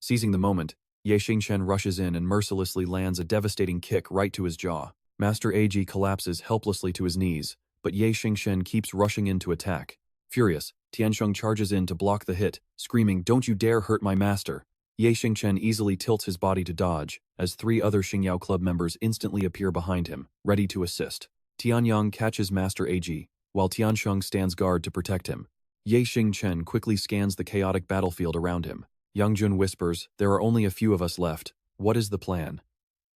[SPEAKER 1] Seizing the moment, Ye Xingchen rushes in and mercilessly lands a devastating kick right to his jaw. Master Ag collapses helplessly to his knees, but Ye Xingchen keeps rushing in to attack. Furious, Tiansheng charges in to block the hit, screaming, "Don't you dare hurt my master!" Ye Xingchen easily tilts his body to dodge, as 3 other Xingyao Club members instantly appear behind him, ready to assist. Tianyang catches Master Ag, while Tiansheng stands guard to protect him. Ye Xingchen quickly scans the chaotic battlefield around him. Yangjun whispers, "There are only a few of us left. What is the plan?"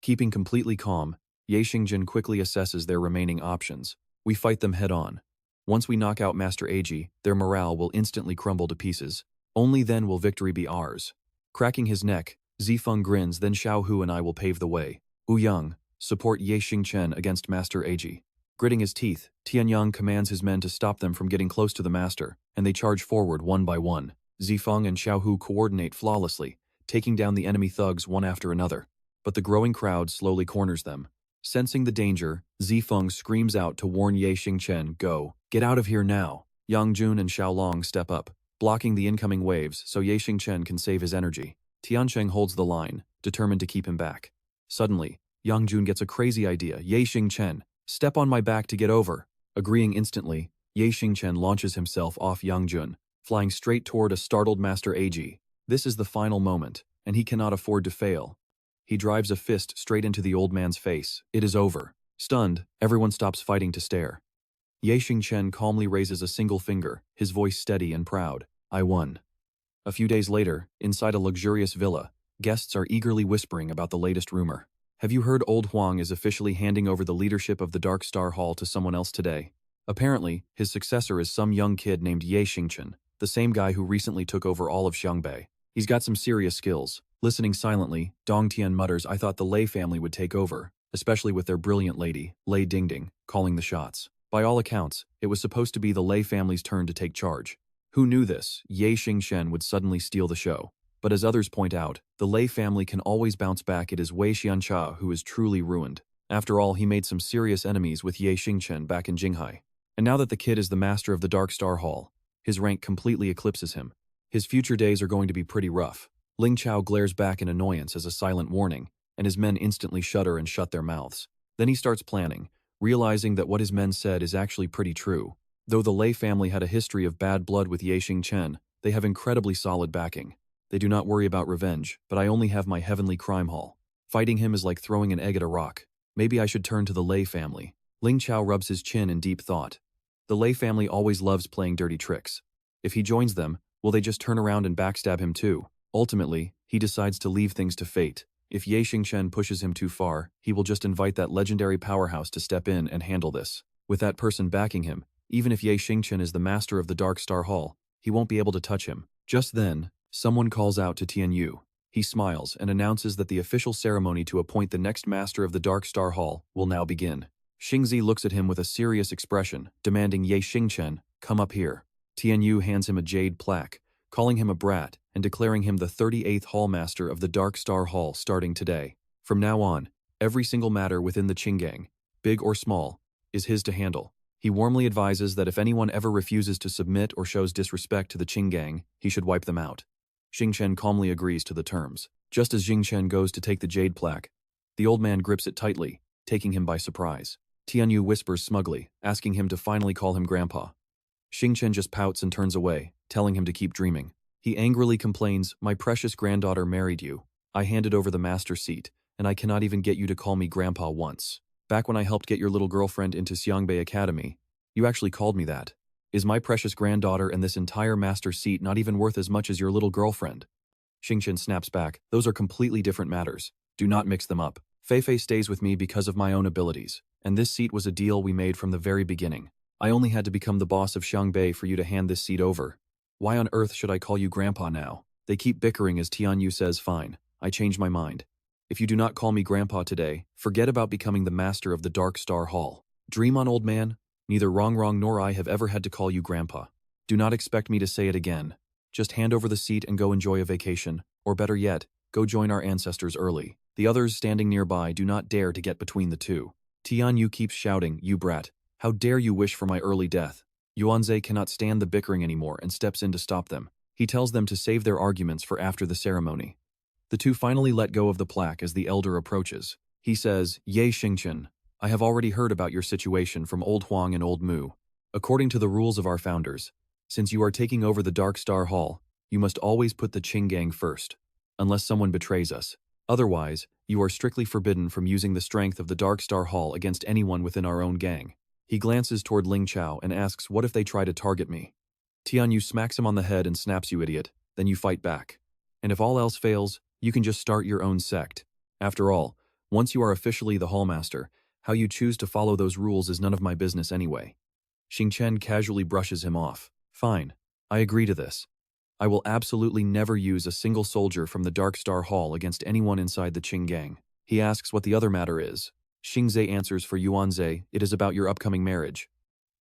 [SPEAKER 1] Keeping completely calm, Ye Xingchen quickly assesses their remaining options. "We fight them head-on. Once we knock out Master Ag, their morale will instantly crumble to pieces. Only then will victory be ours." Cracking his neck, Zifeng grins, "Then Xiao Hu and I will pave the way. Ouyang, support Ye Xingchen against Master Ag." Gritting his teeth, Tianyang commands his men to stop them from getting close to the master, and they charge forward one by one. Zifeng and Xiao Hu coordinate flawlessly, taking down the enemy thugs one after another. But the growing crowd slowly corners them. Sensing the danger, Zifeng screams out to warn Ye Xingchen, "Go, get out of here now." Yang Jun and Xiaolong step up, blocking the incoming waves so Ye Xingchen can save his energy. Tiansheng holds the line, determined to keep him back. Suddenly, Yang Jun gets a crazy idea. "Ye Xingchen, step on my back to get over." Agreeing instantly, Ye Xingchen launches himself off Yang Jun, flying straight toward a startled Master Ag. This is the final moment, and he cannot afford to fail. He drives a fist straight into the old man's face. It is over. Stunned, everyone stops fighting to stare. Ye Xingchen calmly raises a single finger, his voice steady and proud. "I won." A few days later, inside a luxurious villa, guests are eagerly whispering about the latest rumor. "Have you heard old Huang is officially handing over the leadership of the Dark Star Hall to someone else today? Apparently, his successor is some young kid named Ye Xingchen, the same guy who recently took over all of Xiangbei. He's got some serious skills." Listening silently, Dong Tian mutters, "I thought the Lei family would take over, especially with their brilliant lady, Lei Dingding, calling the shots. By all accounts, it was supposed to be the Lei family's turn to take charge. Who knew this? Ye Xingchen would suddenly steal the show. But as others point out, the Lei family can always bounce back. It is Wei Xianxia who is truly ruined. After all, he made some serious enemies with Ye Xingchen back in Jinghai. And now that the kid is the master of the Dark Star Hall, his rank completely eclipses him. His future days are going to be pretty rough." Ling Chao glares back in annoyance as a silent warning, and his men instantly shudder and shut their mouths. Then he starts planning, realizing that what his men said is actually pretty true. Though the Lei family had a history of bad blood with Ye Xingchen, they have incredibly solid backing. They do not worry about revenge, but I only have my heavenly crime hall. Fighting him is like throwing an egg at a rock. Maybe I should turn to the Lei family. Ling Chao rubs his chin in deep thought. The Lei family always loves playing dirty tricks. If he joins them, will they just turn around and backstab him too? Ultimately, he decides to leave things to fate. If Ye Xingchen pushes him too far, he will just invite that legendary powerhouse to step in and handle this. With that person backing him, even if Ye Xingchen is the master of the Dark Star Hall, he won't be able to touch him. Just then, someone calls out to Tian Yu. He smiles and announces that the official ceremony to appoint the next master of the Dark Star Hall will now begin. Xingzi looks at him with a serious expression, demanding, "Ye Xingchen, come up here." Tian Yu hands him a jade plaque, calling him a brat and declaring him the 38th Hallmaster of the Dark Star Hall starting today. From now on, every single matter within the Qinggang, big or small, is his to handle. He warmly advises that if anyone ever refuses to submit or shows disrespect to the Qinggang, he should wipe them out. Xingchen calmly agrees to the terms. Just as Xingchen goes to take the jade plaque, the old man grips it tightly, taking him by surprise. Tianyu whispers smugly, asking him to finally call him Grandpa. Xingchen just pouts and turns away, telling him to keep dreaming. He angrily complains, "My precious granddaughter married you. I handed over the master seat, and I cannot even get you to call me Grandpa once. Back when I helped get your little girlfriend into Xiangbei Academy, you actually called me that. Is my precious granddaughter and this entire master seat not even worth as much as your little girlfriend?" Xingchen snaps back, "Those are completely different matters. Do not mix them up. Feifei stays with me because of my own abilities, and this seat was a deal we made from the very beginning. I only had to become the boss of Xiangbei for you to hand this seat over. Why on earth should I call you Grandpa now?" They keep bickering as Tianyu says, "Fine, I change my mind. If you do not call me Grandpa today, forget about becoming the master of the Dark Star Hall. Dream on, old man. Neither Rong nor I have ever had to call you Grandpa. Do not expect me to say it again. Just hand over the seat and go enjoy a vacation, or better yet, go join our ancestors early." The others standing nearby do not dare to get between the two. Tianyu keeps shouting, "You brat. How dare you wish for my early death?" Yuanzhe cannot stand the bickering anymore and steps in to stop them. He tells them to save their arguments for after the ceremony. The two finally let go of the plaque as the elder approaches. He says, "Ye Xingchen, I have already heard about your situation from old Huang and old Mu. According to the rules of our founders, since you are taking over the Dark Star Hall, you must always put the Qinggang first. unless someone betrays us. Otherwise, you are strictly forbidden from using the strength of the Dark Star Hall against anyone within our own gang. He glances toward Ling Chao and asks what if they try to target me. Tianyu smacks him on the head and snaps, you idiot, then you fight back. And if all else fails, you can just start your own sect. After all, once you are officially the Hallmaster, how you choose to follow those rules is none of my business anyway. Xingchen casually brushes him off. Fine, I agree to this. I will absolutely never use a single soldier from the Dark Star Hall against anyone inside the Qing gang. He asks what the other matter is. Xingze answers for Yuanze, it is about your upcoming marriage.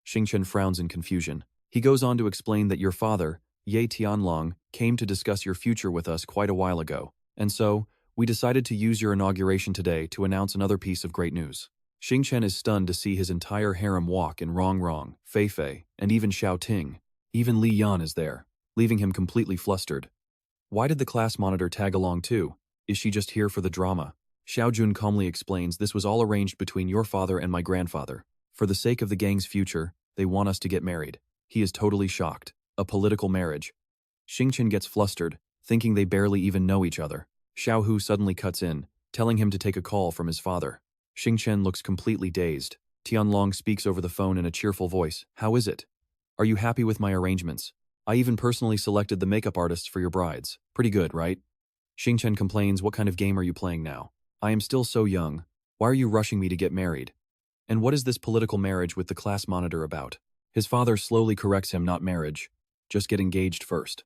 [SPEAKER 1] Xingchen frowns in confusion. He goes on to explain that your father, Ye Tianlong, came to discuss your future with us quite a while ago, and so, we decided to use your inauguration today to announce another piece of great news. Xingchen is stunned to see his entire harem walk in Rong, Fei Fei, and even Xiao Ting. Even Li Yan is there, leaving him completely flustered. Why did the class monitor tag along too? Is she just here for the drama? Xiao Jun calmly explains this was all arranged between your father and my grandfather. For the sake of the gang's future, they want us to get married. He is totally shocked. A political marriage. Xingchen gets flustered, thinking they barely even know each other. Xiao Hu suddenly cuts in, telling him to take a call from his father. Xingchen looks completely dazed. Tianlong speaks over the phone in a cheerful voice. How is it? Are you happy with my arrangements? I even personally selected the makeup artists for your brides. Pretty good, right? Xingchen complains, what kind of game are you playing now? I am still so young. Why are you rushing me to get married? And what is this political marriage with the class monitor about? His father slowly corrects him, not marriage. Just get engaged first.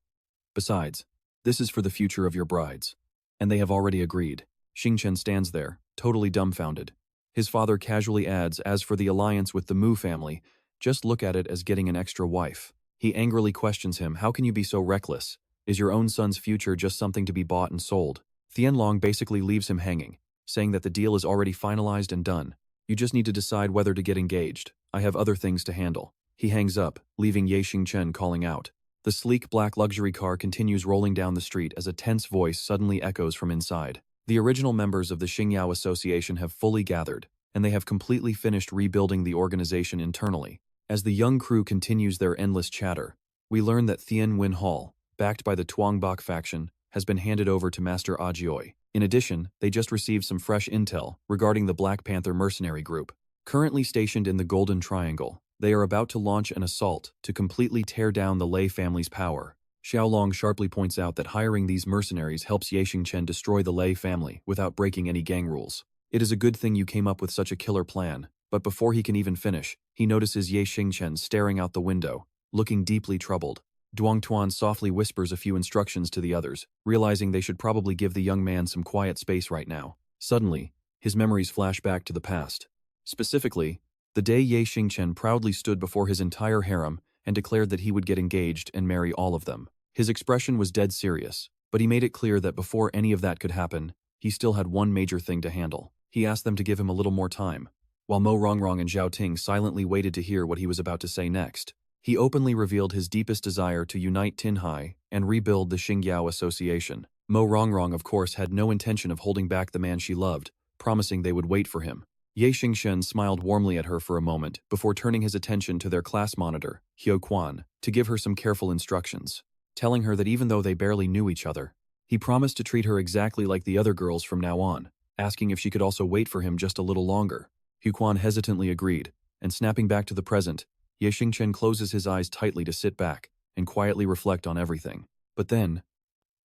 [SPEAKER 1] Besides, this is for the future of your brides. And they have already agreed. Xingchen stands there, totally dumbfounded. His father casually adds, as for the alliance with the Mu family, just look at it as getting an extra wife. He angrily questions him, how can you be so reckless? Is your own son's future just something to be bought and sold? Tianlong basically leaves him hanging, saying that the deal is already finalized and done. You just need to decide whether to get engaged. I have other things to handle. He hangs up, leaving Ye Xingchen calling out. The sleek black luxury car continues rolling down the street as a tense voice suddenly echoes from inside. The original members of the Xingyao Association have fully gathered, and they have completely finished rebuilding the organization internally. As the young crew continues their endless chatter, we learn that Thien Wen Hall, backed by the Tuangbok faction, has been handed over to Master Ajioi. In addition, they just received some fresh intel regarding the Black Panther mercenary group. Currently stationed in the Golden Triangle, they are about to launch an assault to completely tear down the Lei family's power. Xiaolong sharply points out that hiring these mercenaries helps Ye Xingchen destroy the Lei family without breaking any gang rules. It is a good thing you came up with such a killer plan, but before he can even finish, he notices Ye Xingchen staring out the window, looking deeply troubled. Duang Tuan softly whispers a few instructions to the others, realizing they should probably give the young man some quiet space right now. Suddenly, his memories flash back to the past. Specifically, the day Ye Xingchen proudly stood before his entire harem and declared that he would get engaged and marry all of them. His expression was dead serious, but he made it clear that before any of that could happen, he still had one major thing to handle. He asked them to give him a little more time, while Mo Rongrong and Zhao Ting silently waited to hear what he was about to say next. He openly revealed his deepest desire to unite Tinhai and rebuild the Xingyao Association. Mo Rongrong, of course, had no intention of holding back the man she loved, promising they would wait for him. Ye Xingchen smiled warmly at her for a moment before turning his attention to their class monitor, Hyo Quan, to give her some careful instructions, telling her that even though they barely knew each other, he promised to treat her exactly like the other girls from now on, asking if she could also wait for him just a little longer. Hyo Quan hesitantly agreed, and snapping back to the present, Ye Xingchen closes his eyes tightly to sit back and quietly reflect on everything. But then,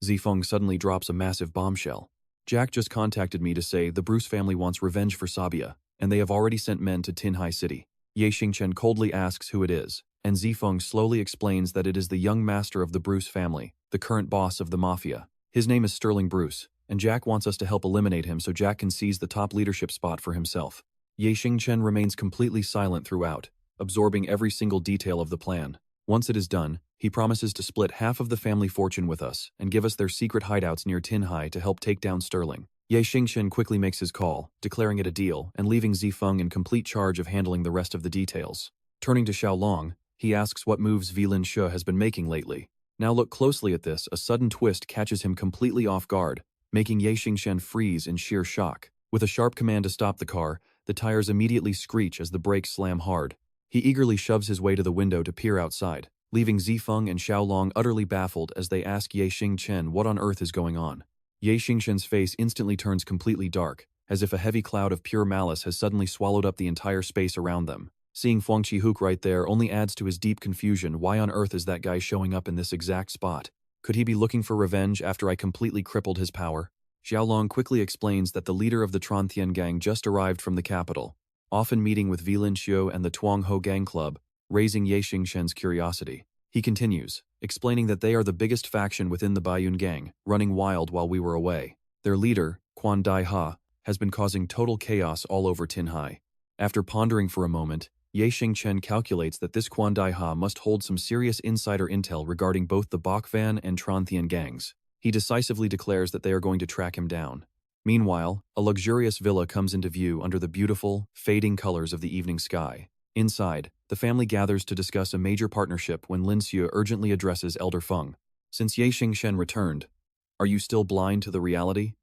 [SPEAKER 1] Zifeng suddenly drops a massive bombshell. Jack just contacted me to say the Bruce family wants revenge for Sabia, and they have already sent men to Jinghai City. Ye Xingchen coldly asks who it is, and Zifeng slowly explains that it is the young master of the Bruce family, the current boss of the mafia. His name is Sterling Bruce, and Jack wants us to help eliminate him so Jack can seize the top leadership spot for himself. Ye Xingchen remains completely silent throughout, absorbing every single detail of the plan. Once it is done, he promises to split half of the family fortune with us and give us their secret hideouts near Tinhai to help take down Sterling. Ye Xingchen quickly makes his call, declaring it a deal and leaving Zifeng in complete charge of handling the rest of the details. Turning to Xiaolong, he asks what moves Vilin Shi has been making lately. Now look closely at this, a sudden twist catches him completely off guard, making Ye Xingchen freeze in sheer shock. With a sharp command to stop the car, the tires immediately screech as the brakes slam hard. He eagerly shoves his way to the window to peer outside, leaving Zifeng and Xiaolong utterly baffled as they ask Ye Xingchen what on earth is going on. Ye Xingchen's face instantly turns completely dark, as if a heavy cloud of pure malice has suddenly swallowed up the entire space around them. Seeing Fuang Chi-hook right there only adds to his deep confusion. Why on earth is that guy showing up in this exact spot? Could he be looking for revenge after I completely crippled his power? Xiaolong quickly explains that the leader of the Trantian gang just arrived from the capital, often meeting with Vilin Xiu and the Tuang Ho gang club, raising Ye Xingchen's curiosity. He continues, explaining that they are the biggest faction within the Baiyun gang, running wild while we were away. Their leader, Quan Dai Ha, has been causing total chaos all over Tinhai. After pondering for a moment, Ye Xingchen calculates that this Quan Dai Ha must hold some serious insider intel regarding both the Bakvan and Trantian gangs. He decisively declares that they are going to track him down. Meanwhile, a luxurious villa comes into view under the beautiful, fading colors of the evening sky. Inside, the family gathers to discuss a major partnership when Lin Xue urgently addresses Elder Feng. Since Ye Xingchen returned, are you still blind to the reality?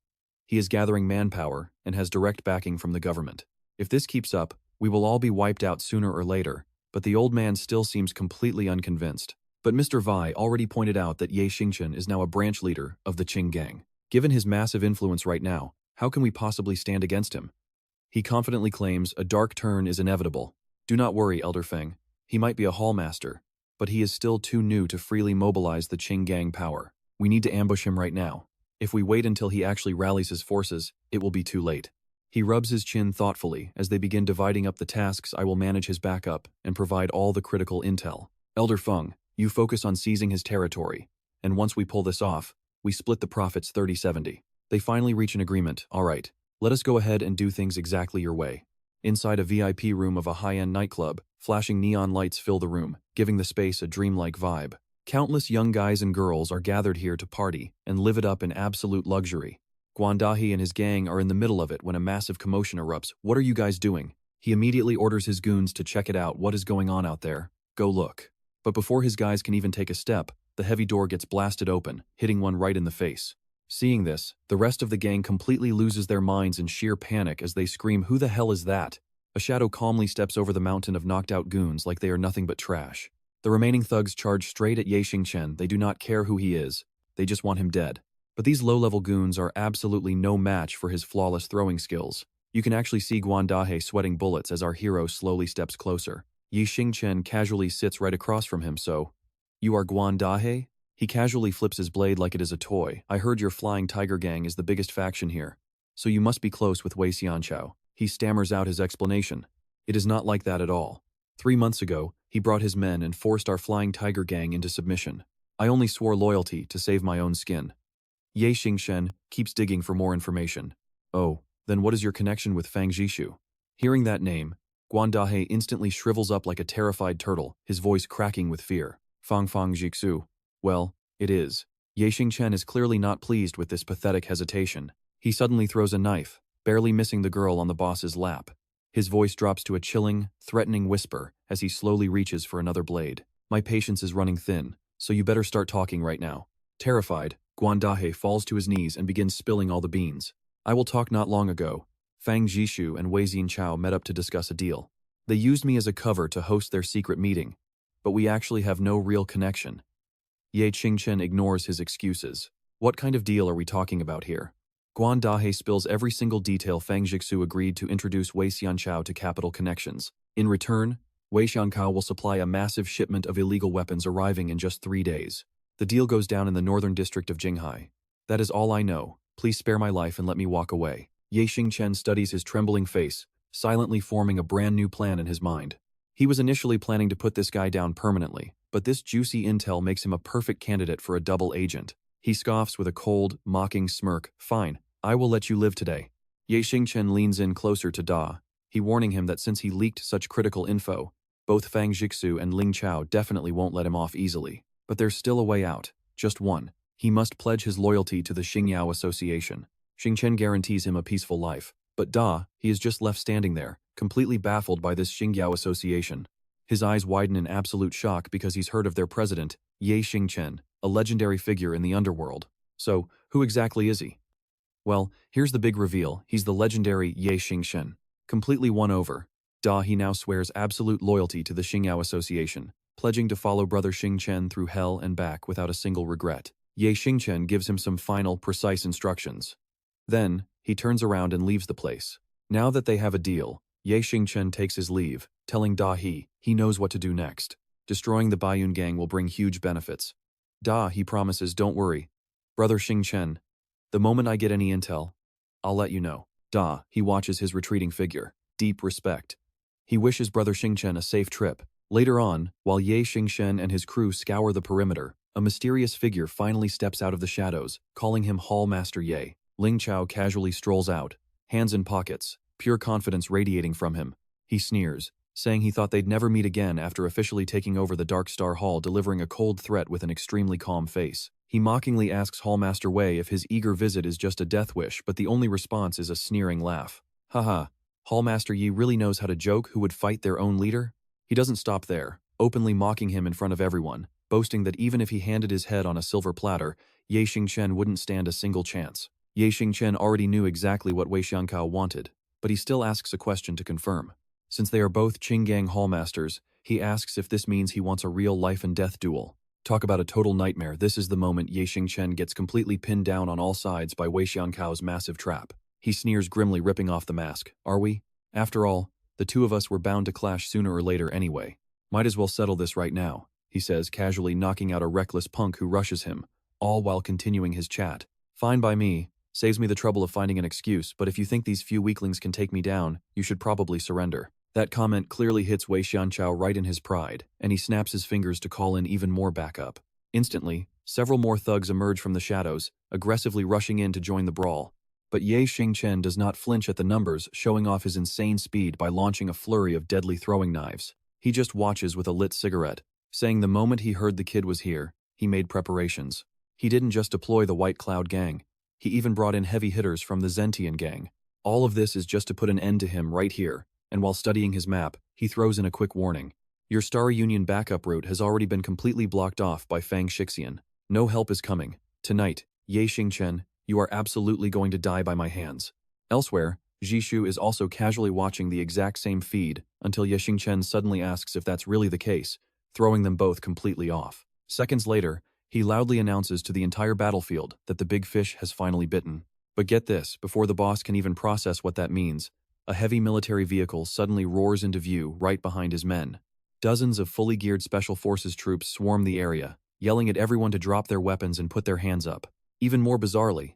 [SPEAKER 1] He is gathering manpower and has direct backing from the government. If this keeps up, we will all be wiped out sooner or later, but the old man still seems completely unconvinced. But Mr. Vai already pointed out that Ye Xingchen is now a branch leader of the Qing gang. Given his massive influence right now, how can we possibly stand against him? He confidently claims a dark turn is inevitable. Do not worry, Elder Feng. He might be a hallmaster, but he is still too new to freely mobilize the Qing gang power. We need to ambush him right now. If we wait until he actually rallies his forces, it will be too late. He rubs his chin thoughtfully as they begin dividing up the tasks. I will manage his backup and provide all the critical intel. Elder Feng, you focus on seizing his territory, and once we pull this off, we split the profits 30-70. They finally reach an agreement. All right, let us go ahead and do things exactly your way. Inside a VIP room of a high-end nightclub, flashing neon lights fill the room, giving the space a dreamlike vibe. Countless young guys and girls are gathered here to party and live it up in absolute luxury. Guandahi and his gang are in the middle of it when a massive commotion erupts. What are you guys doing? He immediately orders his goons to check it out. What is going on out there? Go look. But before his guys can even take a step, the heavy door gets blasted open, hitting one right in the face. Seeing this, the rest of the gang completely loses their minds in sheer panic as they scream, "Who the hell is that?" A shadow calmly steps over the mountain of knocked-out goons like they are nothing but trash. The remaining thugs charge straight at Ye Xingchen. They do not care who he is. They just want him dead. But these low-level goons are absolutely no match for his flawless throwing skills. You can actually see Guandahe sweating bullets as our hero slowly steps closer. Ye Xingchen casually sits right across from him. So, you are Guandahe? He casually flips his blade like it is a toy. I heard your Flying Tiger gang is the biggest faction here, so you must be close with Wei Xianchao. He stammers out his explanation. It is not like that at all. 3 months ago, he brought his men and forced our Flying Tiger gang into submission. I only swore loyalty to save my own skin. Ye Xingchen keeps digging for more information. Oh, then what is your connection with Fang Jishu? Hearing that name, Guandahe instantly shrivels up like a terrified turtle, his voice cracking with fear. Fang Jixu. Well, it is. Ye Xingchen is clearly not pleased with this pathetic hesitation. He suddenly throws a knife, barely missing the girl on the boss's lap. His voice drops to a chilling, threatening whisper as he slowly reaches for another blade. My patience is running thin, so you better start talking right now. Terrified, Guandahe falls to his knees and begins spilling all the beans. I will talk. Not long ago, Fang Jishu and Wei Xianchao met up to discuss a deal. They used me as a cover to host their secret meeting, but we actually have no real connection. Ye Xingchen ignores his excuses. What kind of deal are we talking about here? Guandahe spills every single detail. Fang Jixu agreed to introduce Wei Xianchao to capital connections. In return, Wei Xianchao will supply a massive shipment of illegal weapons arriving in just 3 days. The deal goes down in the northern district of Jinghai. That is all I know. Please spare my life and let me walk away. Ye Xingchen studies his trembling face, silently forming a brand new plan in his mind. He was initially planning to put this guy down permanently, but this juicy intel makes him a perfect candidate for a double agent. He scoffs with a cold, mocking smirk. Fine, I will let you live today. Ye Xingchen leans in closer to Da, he warning him that since he leaked such critical info, both Fang Jixu and Ling Chao definitely won't let him off easily. But there's still a way out, just one. He must pledge his loyalty to the Xingyao Association. Xingchen guarantees him a peaceful life, but Da, he is just left standing there, completely baffled by this Xingyao Association. His eyes widen in absolute shock because he's heard of their president, Ye Xingchen, a legendary figure in the underworld. So, who exactly is he? Well, here's the big reveal. He's the legendary Ye Xingchen. Completely won over, Da he now swears absolute loyalty to the Xingyao Association, pledging to follow brother Xingchen through hell and back without a single regret. Ye Xingchen gives him some final, precise instructions. Then, he turns around and leaves the place. Now that they have a deal, Ye Xingchen takes his leave, telling Da he knows what to do next. Destroying the Baiyun gang will bring huge benefits. Da he promises, don't worry. Brother Xingchen, the moment I get any intel, I'll let you know. Da he watches his retreating figure. Deep respect. He wishes Brother Xingchen a safe trip. Later on, while Ye Xingchen and his crew scour the perimeter, a mysterious figure finally steps out of the shadows, calling him Hall Master Ye. Ling Chao casually strolls out, hands in pockets, pure confidence radiating from him. He sneers, saying he thought they'd never meet again after officially taking over the Dark Star Hall, delivering a cold threat with an extremely calm face. He mockingly asks Hallmaster Wei if his eager visit is just a death wish, but the only response is a sneering laugh. Haha, Hallmaster Yi really knows how to joke who would fight their own leader? He doesn't stop there, openly mocking him in front of everyone, boasting that even if he handed his head on a silver platter, Ye Xingchen wouldn't stand a single chance. Ye Xingchen already knew exactly what Wei Xiankao wanted, but he still asks a question to confirm. Since they are both Qinggang Hallmasters, he asks if this means he wants a real life and death duel. Talk about a total nightmare. This is the moment Ye Xingchen gets completely pinned down on all sides by Wei Xiankao's massive trap. He sneers grimly, ripping off the mask. Are we? After all, the two of us were bound to clash sooner or later anyway. Might as well settle this right now, he says, casually knocking out a reckless punk who rushes him, all while continuing his chat. Fine by me. Saves me the trouble of finding an excuse, but if you think these few weaklings can take me down, you should probably surrender. That comment clearly hits Wei Xianchao right in his pride, and he snaps his fingers to call in even more backup. Instantly, several more thugs emerge from the shadows, aggressively rushing in to join the brawl. But Ye Xingchen does not flinch at the numbers, showing off his insane speed by launching a flurry of deadly throwing knives. He just watches with a lit cigarette, saying the moment he heard the kid was here, he made preparations. He didn't just deploy the White Cloud gang. He even brought in heavy hitters from the Zentian gang. All of this is just to put an end to him right here, and while studying his map, he throws in a quick warning. Your Star Union backup route has already been completely blocked off by Fang Shixian. No help is coming. Tonight, Ye Xingchen, you are absolutely going to die by my hands. Elsewhere, Jishu is also casually watching the exact same feed until Ye Xingchen suddenly asks if that's really the case, throwing them both completely off. Seconds later, he loudly announces to the entire battlefield that the big fish has finally bitten. But get this, before the boss can even process what that means, a heavy military vehicle suddenly roars into view right behind his men. Dozens of fully geared Special Forces troops swarm the area, yelling at everyone to drop their weapons and put their hands up. Even more bizarrely,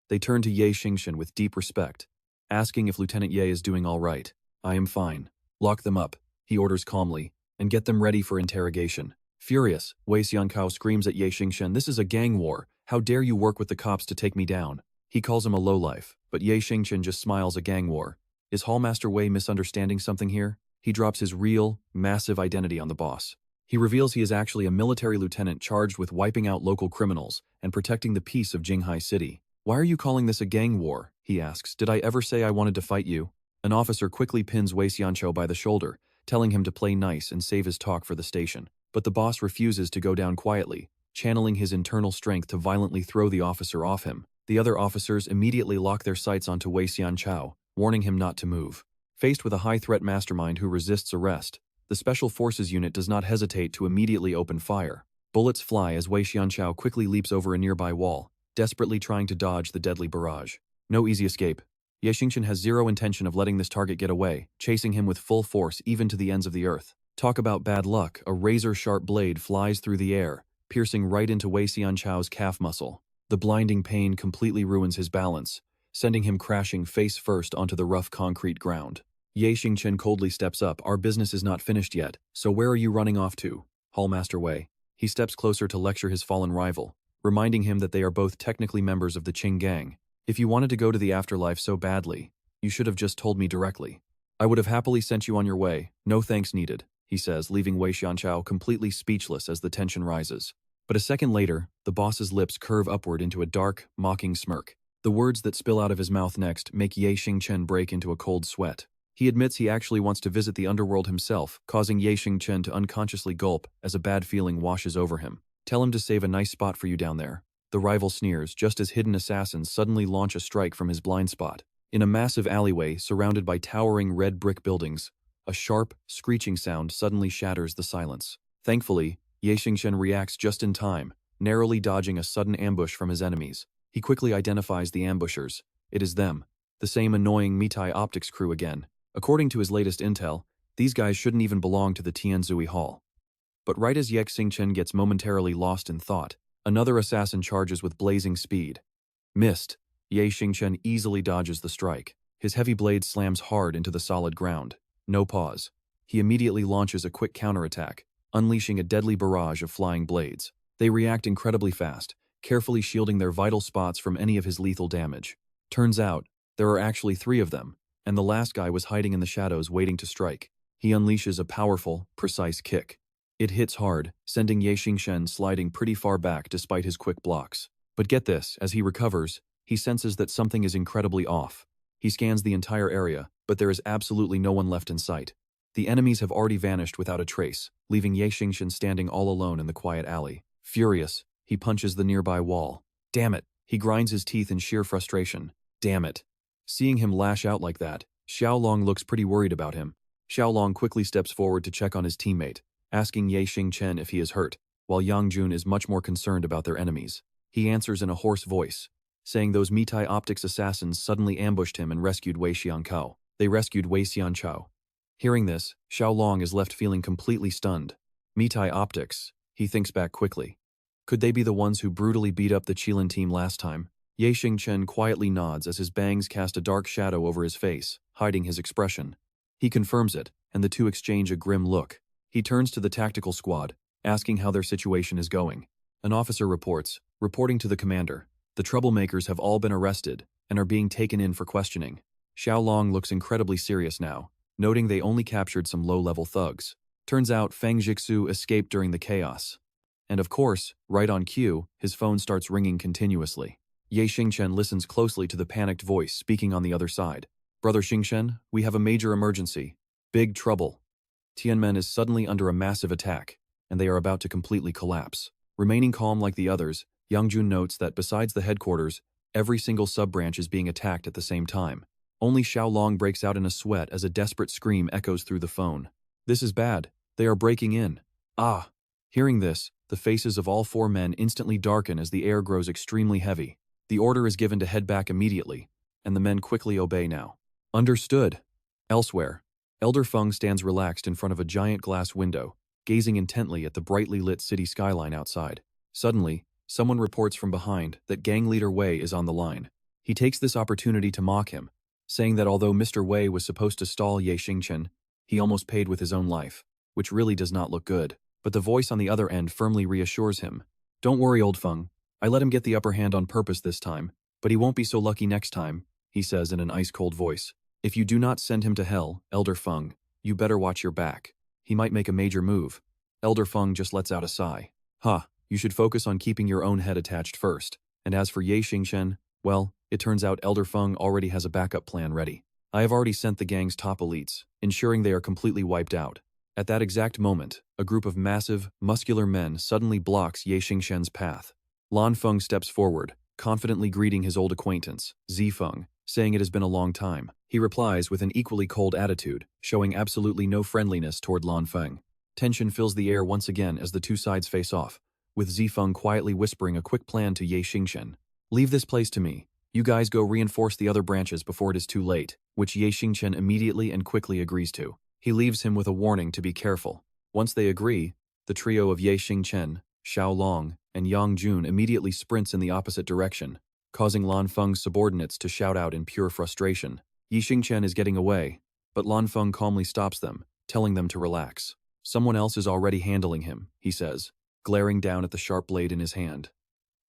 [SPEAKER 1] they turn to Ye Xingchen with deep respect, asking if Lieutenant Ye is doing all right. I am fine. Lock them up, he orders calmly, and get them ready for interrogation. Furious, Wei Xiankao screams at Ye Xingchen, this is a gang war. How dare you work with the cops to take me down? He calls him a lowlife, but Ye Xingchen just smiles. A gang war. Is Hallmaster Wei misunderstanding something here? He drops his real, massive identity on the boss. He reveals he is actually a military lieutenant charged with wiping out local criminals and protecting the peace of Jinghai City. Why are you calling this a gang war? He asks. Did I ever say I wanted to fight you? An officer quickly pins Wei Xianchou by the shoulder, telling him to play nice and save his talk for the station. But the boss refuses to go down quietly, channeling his internal strength to violently throw the officer off him. The other officers immediately lock their sights onto Wei Xianchou, warning him not to move. Faced with a high-threat mastermind who resists arrest, the Special Forces unit does not hesitate to immediately open fire. Bullets fly as Wei Xianchou quickly leaps over a nearby wall, desperately trying to dodge the deadly barrage. No easy escape. Ye Xingchen has zero intention of letting this target get away, chasing him with full force even to the ends of the earth. Talk about bad luck, a razor-sharp blade flies through the air, piercing right into Wei Xianchou's calf muscle. The blinding pain completely ruins his balance, sending him crashing face first onto the rough concrete ground. Ye Xingchen coldly steps up. Our business is not finished yet, so where are you running off to? Hallmaster Wei. He steps closer to lecture his fallen rival, reminding him that they are both technically members of the Qing gang. If you wanted to go to the afterlife so badly, you should have just told me directly. I would have happily sent you on your way, no thanks needed, he says, leaving Wei Xianchou completely speechless as the tension rises. But a second later, the boss's lips curve upward into a dark, mocking smirk. The words that spill out of his mouth next make Ye Xingchen break into a cold sweat. He admits he actually wants to visit the underworld himself, causing Ye Xingchen to unconsciously gulp as a bad feeling washes over him. Tell him to save a nice spot for you down there. The rival sneers just as hidden assassins suddenly launch a strike from his blind spot. In a massive alleyway surrounded by towering red brick buildings, a sharp, screeching sound suddenly shatters the silence. Thankfully, Ye Xingchen reacts just in time, narrowly dodging a sudden ambush from his enemies. He quickly identifies the ambushers. It is them, the same annoying Mitai Optics crew again. According to his latest intel, these guys shouldn't even belong to the Tianzui Hall. But right as Xingchen gets momentarily lost in thought, another assassin charges with blazing speed. Missed, Xingchen easily dodges the strike. His heavy blade slams hard into the solid ground. No pause. He immediately launches a quick counterattack, unleashing a deadly barrage of flying blades. They react incredibly fast, carefully shielding their vital spots from any of his lethal damage. Turns out, there are actually 3 of them, and the last guy was hiding in the shadows waiting to strike. He unleashes a powerful, precise kick. It hits hard, sending Xingchen sliding pretty far back despite his quick blocks. But get this, as he recovers, he senses that something is incredibly off. He scans the entire area, but there is absolutely no one left in sight. The enemies have already vanished without a trace, leaving Xingchen standing all alone in the quiet alley. Furious, he punches the nearby wall. Damn it! He grinds his teeth in sheer frustration. Damn it! Seeing him lash out like that, Xiaolong looks pretty worried about him. Xiaolong quickly steps forward to check on his teammate, asking Xingchen if he is hurt, while Yang Jun is much more concerned about their enemies. He answers in a hoarse voice, saying those Mitai Optics assassins suddenly ambushed him and rescued Wei Xiankao. They rescued Wei Xianchao. Hearing this, Xiaolong is left feeling completely stunned. Mitai Optics, he thinks back quickly. Could they be the ones who brutally beat up the Qilin team last time? Xingchen quietly nods as his bangs cast a dark shadow over his face, hiding his expression. He confirms it, and the two exchange a grim look. He turns to the tactical squad, asking how their situation is going. An officer reports, reporting to the commander. The troublemakers have all been arrested and are being taken in for questioning. Xiaolong looks incredibly serious now, noting they only captured some low-level thugs. Turns out Feng Jixu escaped during the chaos. And of course, right on cue, his phone starts ringing continuously. Xingchen listens closely to the panicked voice speaking on the other side. Brother Xingchen, we have a major emergency. Big trouble. Tianmen is suddenly under a massive attack, and they are about to completely collapse. Remaining calm like the others, Yang Jun notes that besides the headquarters, every single sub-branch is being attacked at the same time. Only Xiaolong breaks out in a sweat as a desperate scream echoes through the phone. This is bad. They are breaking in. Ah! Hearing this, the faces of all 4 men instantly darken as the air grows extremely heavy. The order is given to head back immediately, and the men quickly obey now. Understood. Elsewhere, Elder Feng stands relaxed in front of a giant glass window, gazing intently at the brightly lit city skyline outside. Suddenly, someone reports from behind that gang leader Wei is on the line. He takes this opportunity to mock him, saying that although Mr. Wei was supposed to stall Xingchen, he almost paid with his own life, which really does not look good. But the voice on the other end firmly reassures him. Don't worry, old Feng. I let him get the upper hand on purpose this time, but he won't be so lucky next time, he says in an ice-cold voice. If you do not send him to hell, Elder Feng, you better watch your back. He might make a major move. Elder Feng just lets out a sigh. You should focus on keeping your own head attached first. And as for Xingchen, well, it turns out Elder Feng already has a backup plan ready. I have already sent the gang's top elites, ensuring they are completely wiped out. At that exact moment, a group of massive, muscular men suddenly blocks Xingchen's path. Lan Feng steps forward, confidently greeting his old acquaintance, Zifeng, saying it has been a long time. He replies with an equally cold attitude, showing absolutely no friendliness toward Lan Feng. Tension fills the air once again as the two sides face off, with Zifeng quietly whispering a quick plan to Xingchen. Leave this place to me. You guys go reinforce the other branches before it is too late, which Xingchen immediately and quickly agrees to. He leaves him with a warning to be careful. Once they agree, the trio of Xingchen, Xiaolong, and Yang Jun immediately sprints in the opposite direction, causing Lan Feng's subordinates to shout out in pure frustration. Xingchen is getting away, but Lan Feng calmly stops them, telling them to relax. Someone else is already handling him, he says, glaring down at the sharp blade in his hand.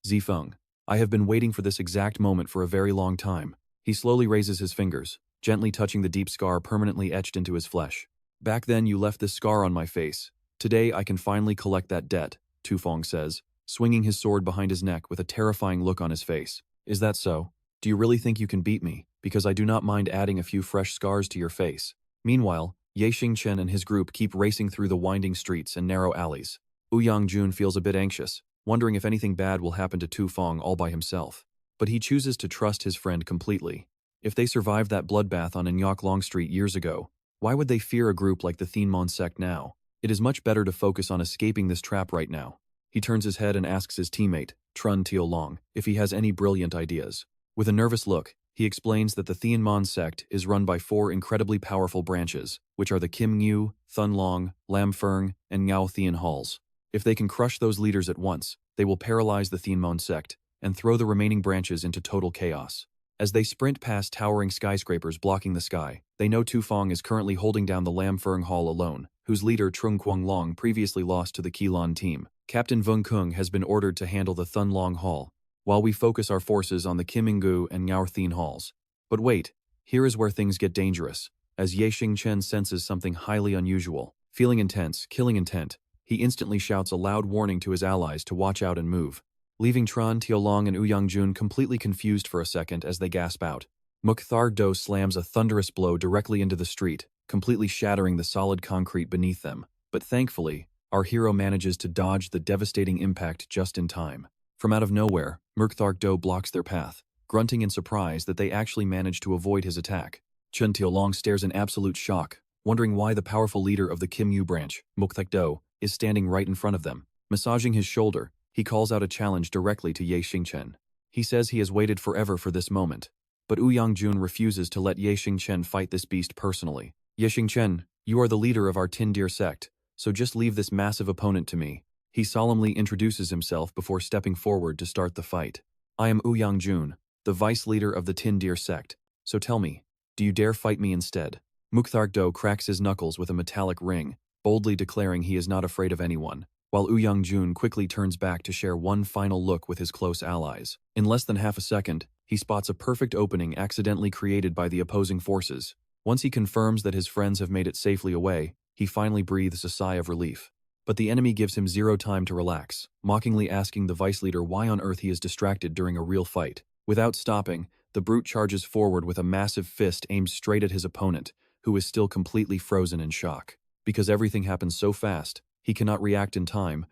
[SPEAKER 1] Zifeng, I have been waiting for this exact moment for a very long time. He slowly raises his fingers, gently touching the deep scar permanently etched into his flesh. Back then you left this scar on my face. Today I can finally collect that debt, Tufong says, swinging his sword behind his neck with a terrifying look on his face. Is that so? Do you really think you can beat me? Because I do not mind adding a few fresh scars to your face. Meanwhile, Xingchen and his group keep racing through the winding streets and narrow alleys. Yang Jun feels a bit anxious, wondering if anything bad will happen to Tufong all by himself. But he chooses to trust his friend completely. If they survived that bloodbath on Enyok Long Street years ago, why would they fear a group like the Thinmon sect now? It is much better to focus on escaping this trap right now. He turns his head and asks his teammate, Trun Tiolong, if he has any brilliant ideas. With a nervous look, he explains that the Tianmon sect is run by 4 incredibly powerful branches, which are the Kim Ngu, Thun Long, Lam Feng, and Ngao Thian Halls. If they can crush those leaders at once, they will paralyze the Tianmon sect and throw the remaining branches into total chaos. As they sprint past towering skyscrapers blocking the sky, they know Tu Feng is currently holding down the Lam Feng Hall alone, whose leader Trung Kwang Long previously lost to the Qilin team. Captain Vung Kung has been ordered to handle the Thun Long Hall, while we focus our forces on the Kim Ingu and Ngao Thian halls. But wait, here is where things get dangerous, as Ye Xingchen senses something highly unusual. Feeling intense, killing intent, he instantly shouts a loud warning to his allies to watch out and move, leaving Tran Tiolong and Ouyangjun completely confused for a second as they gasp out. Mukthar Do slams a thunderous blow directly into the street, completely shattering the solid concrete beneath them. But thankfully, our hero manages to dodge the devastating impact just in time. From out of nowhere, Mukthar Do blocks their path, grunting in surprise that they actually managed to avoid his attack. Chen Tiolong stares in absolute shock, wondering why the powerful leader of the Kim Yu branch, Mukthar Do, is standing right in front of them. Massaging his shoulder, he calls out a challenge directly to Ye Xingchen. He says he has waited forever for this moment, but Ouyangjun refuses to let Ye Xingchen fight this beast personally. Ye Xingchen, you are the leader of our Tindir sect, so just leave this massive opponent to me. He solemnly introduces himself before stepping forward to start the fight. I am Ouyangjun, the vice leader of the Tindir sect, so tell me, do you dare fight me instead? Mukthar Do cracks his knuckles with a metallic ring, boldly declaring he is not afraid of anyone, while Ouyangjun quickly turns back to share one final look with his close allies. In less than half a second, he spots a perfect opening accidentally created by the opposing forces. Once he confirms that his friends have made it safely away, he finally breathes a sigh of relief. But the enemy gives him zero time to relax, mockingly asking the vice leader why on earth he is distracted during a real fight. Without stopping, the brute charges forward with a massive fist aimed straight at his opponent, who is still completely frozen in shock. Because everything happens so fast, he cannot react in time.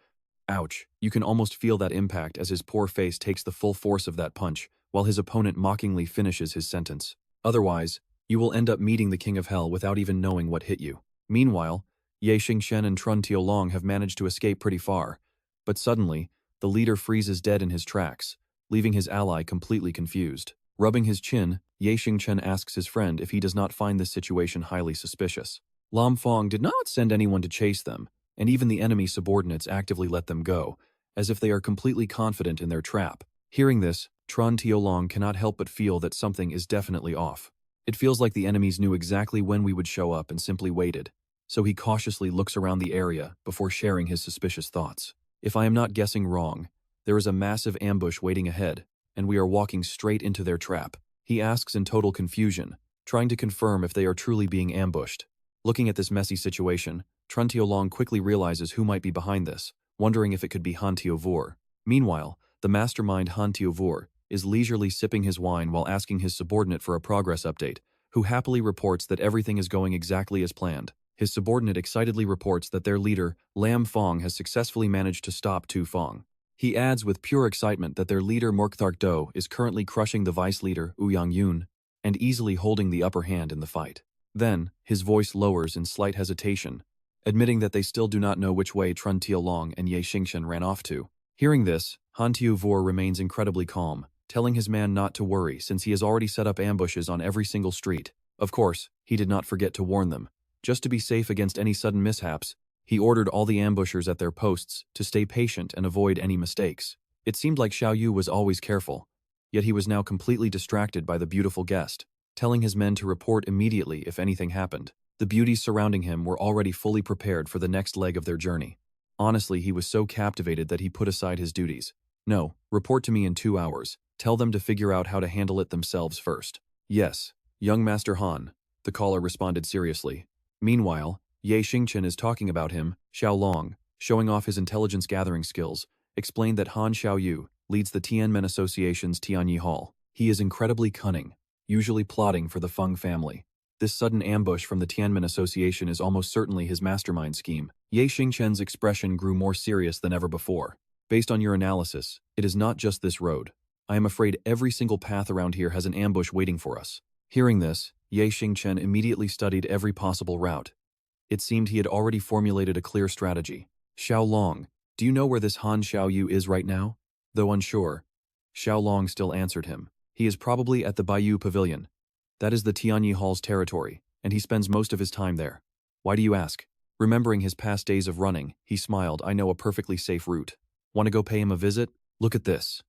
[SPEAKER 1] Ouch, you can almost feel that impact as his poor face takes the full force of that punch, while his opponent mockingly finishes his sentence. Otherwise, you will end up meeting the King of Hell without even knowing what hit you. Meanwhile, Ye Xingchen and Trun Tiolong have managed to escape pretty far, but suddenly, the leader freezes dead in his tracks, leaving his ally completely confused. Rubbing his chin, Ye Xingchen asks his friend if he does not find this situation highly suspicious. Lam Fong did not send anyone to chase them, and even the enemy subordinates actively let them go, as if they are completely confident in their trap. Hearing this, Trun Tiolong cannot help but feel that something is definitely off. It feels like the enemies knew exactly when we would show up and simply waited, so he cautiously looks around the area before sharing his suspicious thoughts. If I am not guessing wrong, there is a massive ambush waiting ahead, and we are walking straight into their trap. He asks in total confusion, trying to confirm if they are truly being ambushed. Looking at this messy situation, Trun Tiolong quickly realizes who might be behind this, wondering if it could be Han Tiovur. Meanwhile, the mastermind Han Tiovur is leisurely sipping his wine while asking his subordinate for a progress update, who happily reports that everything is going exactly as planned. His subordinate excitedly reports that their leader, Lam Fong, has successfully managed to stop Tu Fong. He adds with pure excitement that their leader Mukthar Do is currently crushing the vice leader Ouyangjun and easily holding the upper hand in the fight. Then, his voice lowers in slight hesitation, admitting that they still do not know which way Trun Tiolong and Ye Xingchen ran off to. Hearing this, Han Tiovur remains incredibly calm, telling his man not to worry since he has already set up ambushes on every single street. Of course, he did not forget to warn them. Just to be safe against any sudden mishaps, he ordered all the ambushers at their posts to stay patient and avoid any mistakes. It seemed like Xiao Yu was always careful, yet he was now completely distracted by the beautiful guest, telling his men to report immediately if anything happened. The beauties surrounding him were already fully prepared for the next leg of their journey. Honestly, he was so captivated that he put aside his duties. No, report to me in 2 hours. Tell them to figure out how to handle it themselves first. Yes, young Master Han, the caller responded seriously. Meanwhile, Ye Xingchen is talking about him. Xiao Long, showing off his intelligence gathering skills, explained that Han Xiaoyu leads the Tianmen Association's Tianyi Hall. He is incredibly cunning, usually plotting for the Feng family. This sudden ambush from the Tianmen Association is almost certainly his mastermind scheme. Ye Xingchen's expression grew more serious than ever before. Based on your analysis, it is not just this road. I am afraid every single path around here has an ambush waiting for us. Hearing this, Ye Xingchen immediately studied every possible route. It seemed he had already formulated a clear strategy. Xiao Long, Do you know where this Han Xiaoyu is right now? Though unsure, Xiaolong still answered him. He is probably at the Bayou Pavilion. That is the Tianyi Hall's territory, and he spends most of his time there. Why do you ask? Remembering his past days of running, he smiled. I know a perfectly safe route. Want to go pay him a visit? Look at this.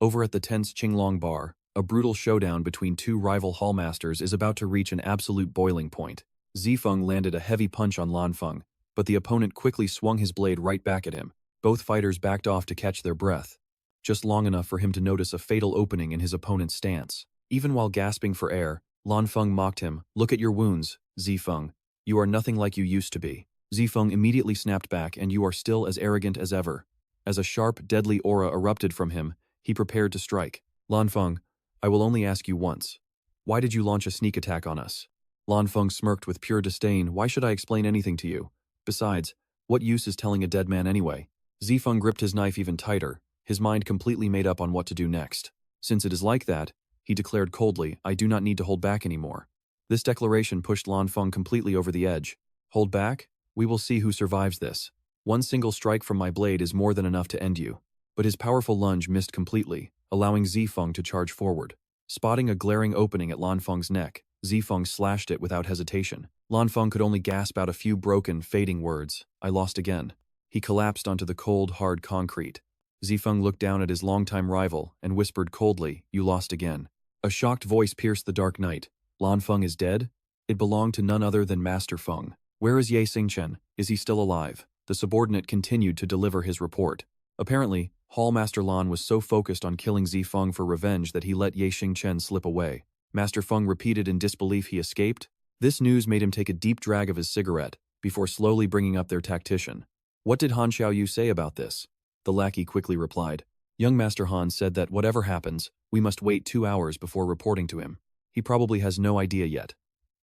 [SPEAKER 1] Over at the tense Qinglong bar, a brutal showdown between two rival hallmasters is about to reach an absolute boiling point. Zifeng landed a heavy punch on Lanfeng, but the opponent quickly swung his blade right back at him. Both fighters backed off to catch their breath, just long enough for him to notice a fatal opening in his opponent's stance. Even while gasping for air, Lanfeng mocked him. Look at your wounds, Zifeng. You are nothing like you used to be. Zifeng immediately snapped back, and you are still as arrogant as ever. As a sharp, deadly aura erupted from him, he prepared to strike. Lanfeng, I will only ask you once. Why did you launch a sneak attack on us? Lanfeng smirked with pure disdain. Why should I explain anything to you? Besides, what use is telling a dead man anyway? Zifeng gripped his knife even tighter, his mind completely made up on what to do next. Since it is like that, he declared coldly, I do not need to hold back anymore. This declaration pushed Lanfeng completely over the edge. Hold back? We will see who survives this. One single strike from my blade is more than enough to end you. But his powerful lunge missed completely, allowing Zifeng to charge forward. Spotting a glaring opening at Lanfeng's neck, Zifeng slashed it without hesitation. Lanfeng could only gasp out a few broken, fading words. I lost again. He collapsed onto the cold, hard concrete. Zifeng looked down at his longtime rival and whispered coldly, You lost again. A shocked voice pierced the dark night. Lanfeng is dead? It belonged to none other than Master Feng. Where is Ye Xingchen? Is he still alive? The subordinate continued to deliver his report. Apparently, Hallmaster Lan was so focused on killing Zifeng for revenge that he let Ye Xingchen slip away. Master Feng repeated in disbelief he escaped. This news made him take a deep drag of his cigarette, before slowly bringing up their tactician. What did Han Xiaoyu say about this? The lackey quickly replied. Young Master Han said that whatever happens, we must wait 2 hours before reporting to him. He probably has no idea yet.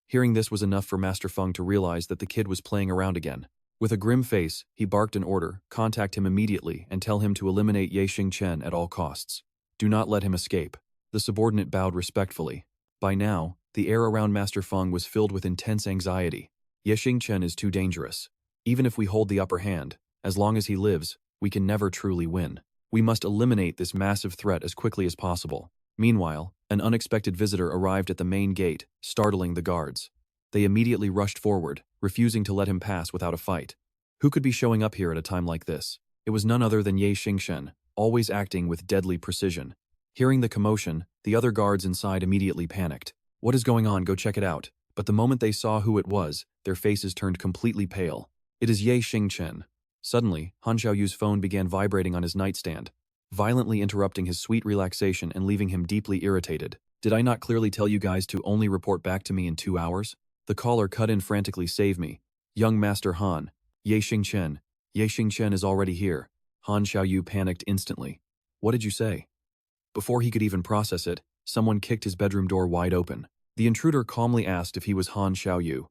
[SPEAKER 1] Hearing this was enough for Master Feng to realize that the kid was playing around again. With a grim face, he barked an order, contact him immediately and tell him to eliminate Ye Xingchen at all costs. Do not let him escape. The subordinate bowed respectfully. By now, the air around Master Feng was filled with intense anxiety. Ye Xingchen is too dangerous. Even if we hold the upper hand, as long as he lives, we can never truly win. We must eliminate this massive threat as quickly as possible. Meanwhile, an unexpected visitor arrived at the main gate, startling the guards. They immediately rushed forward, refusing to let him pass without a fight. Who could be showing up here at a time like this? It was none other than Ye Xingchen, always acting with deadly precision. Hearing the commotion, the other guards inside immediately panicked. What is going on? Go check it out. But the moment they saw who it was, their faces turned completely pale. It is Ye Xingchen. Suddenly, Han Xiaoyu's phone began vibrating on his nightstand, violently interrupting his sweet relaxation and leaving him deeply irritated. Did I not clearly tell you guys to only report back to me in 2 hours? The caller cut in frantically. Save me. Young Master Han. Ye Xingchen. Ye Xingchen is already here. Han Xiaoyu panicked instantly. What did you say? Before he could even process it, someone kicked his bedroom door wide open. The intruder calmly asked if he was Han Xiaoyu.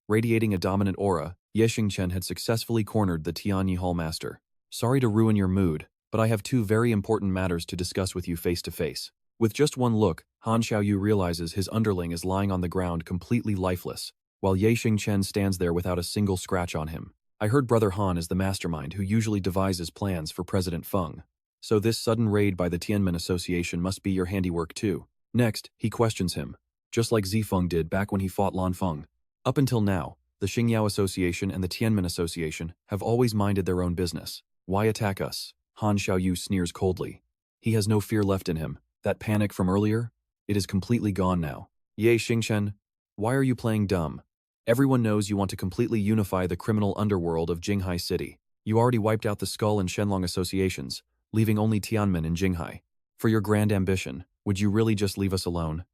[SPEAKER 1] Radiating a dominant aura, Ye Xingchen had successfully cornered the Tianyi Hallmaster. Sorry to ruin your mood, but I have 2 very important matters to discuss with you face to face. With just one look, Han Xiaoyu realizes his underling is lying on the ground completely lifeless, while Ye Xingchen stands there without a single scratch on him. I heard Brother Han is the mastermind who usually devises plans for President Feng. So this sudden raid by the Tianmen Association must be your handiwork too. Next, he questions him, just like Zifeng did back when he fought Lanfeng. Up until now, the Xingyao Association and the Tianmen Association have always minded their own business. Why attack us? Han Xiaoyu sneers coldly. He has no fear left in him. That panic from earlier? It is completely gone now. Ye Xingchen, why are you playing dumb? Everyone knows you want to completely unify the criminal underworld of Jinghai City. You already wiped out the Skull and Shenlong associations, leaving only Tianmen and Jinghai. For your grand ambition, would you really just leave us alone?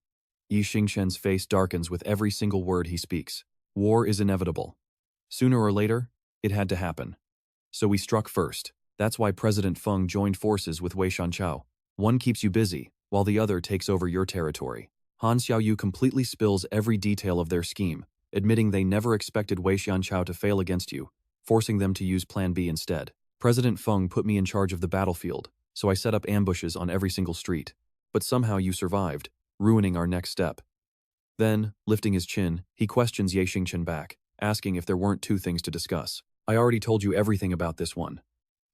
[SPEAKER 1] Ye Xingchen's face darkens with every single word he speaks. War is inevitable. Sooner or later, it had to happen. So we struck first. That's why President Feng joined forces with Wei Shanchao. One keeps you busy, while the other takes over your territory. Han Xiaoyu completely spills every detail of their scheme, admitting they never expected Wei Shanchao to fail against you, forcing them to use Plan B instead. President Feng put me in charge of the battlefield, so I set up ambushes on every single street. But somehow you survived, ruining our next step. Then, lifting his chin, he questions Ye Xingchen back, asking if there weren't 2 things to discuss. I already told you everything about this one.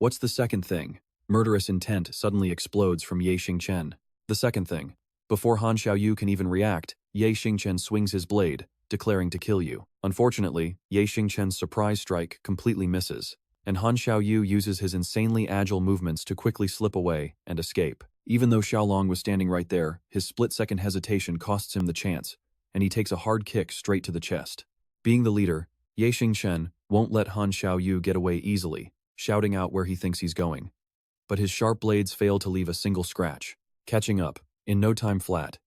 [SPEAKER 1] What's the second thing? Murderous intent suddenly explodes from Ye Xingchen. The second thing. Before Han Xiaoyu can even react, Ye Xingchen swings his blade, declaring to kill you. Unfortunately, Ye Xingchen's surprise strike completely misses, and Han Xiaoyu uses his insanely agile movements to quickly slip away and escape. Even though Xiaolong was standing right there, his split-second hesitation costs him the chance, and he takes a hard kick straight to the chest. Being the leader, Ye Xingchen won't let Han Xiaoyu get away easily, shouting out where he thinks he's going. But his sharp blades fail to leave a single scratch, catching up, in no time flat.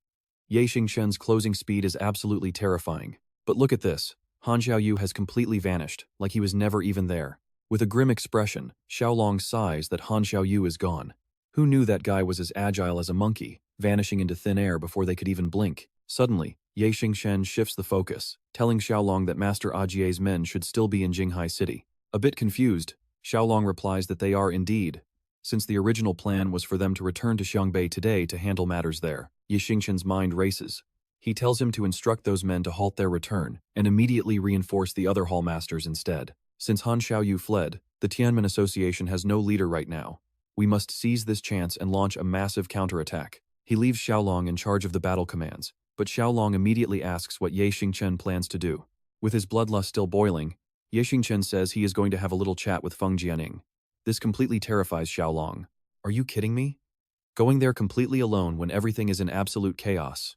[SPEAKER 1] Ye Xingchen's closing speed is absolutely terrifying. But look at this, Han Xiaoyu has completely vanished, like he was never even there. With a grim expression, Xiaolong sighs that Han Xiaoyu is gone. Who knew that guy was as agile as a monkey, vanishing into thin air before they could even blink? Suddenly, Ye Xingchen shifts the focus, telling Xiaolong that Master Ajie's men should still be in Jinghai City. A bit confused, Xiaolong replies that they are indeed, since the original plan was for them to return to Xiangbei today to handle matters there. Ye Xingchen's mind races. He tells him to instruct those men to halt their return and immediately reinforce the other hallmasters instead. Since Han Xiaoyu fled, the Tianmen Association has no leader right now. We must seize this chance and launch a massive counterattack. He leaves Xiaolong in charge of the battle commands, but Xiaolong immediately asks what Ye Xingchen plans to do. With his bloodlust still boiling, Ye Xingchen says he is going to have a little chat with Feng Jianing. This completely terrifies Xiaolong. Are you kidding me? Going there completely alone when everything is in absolute chaos.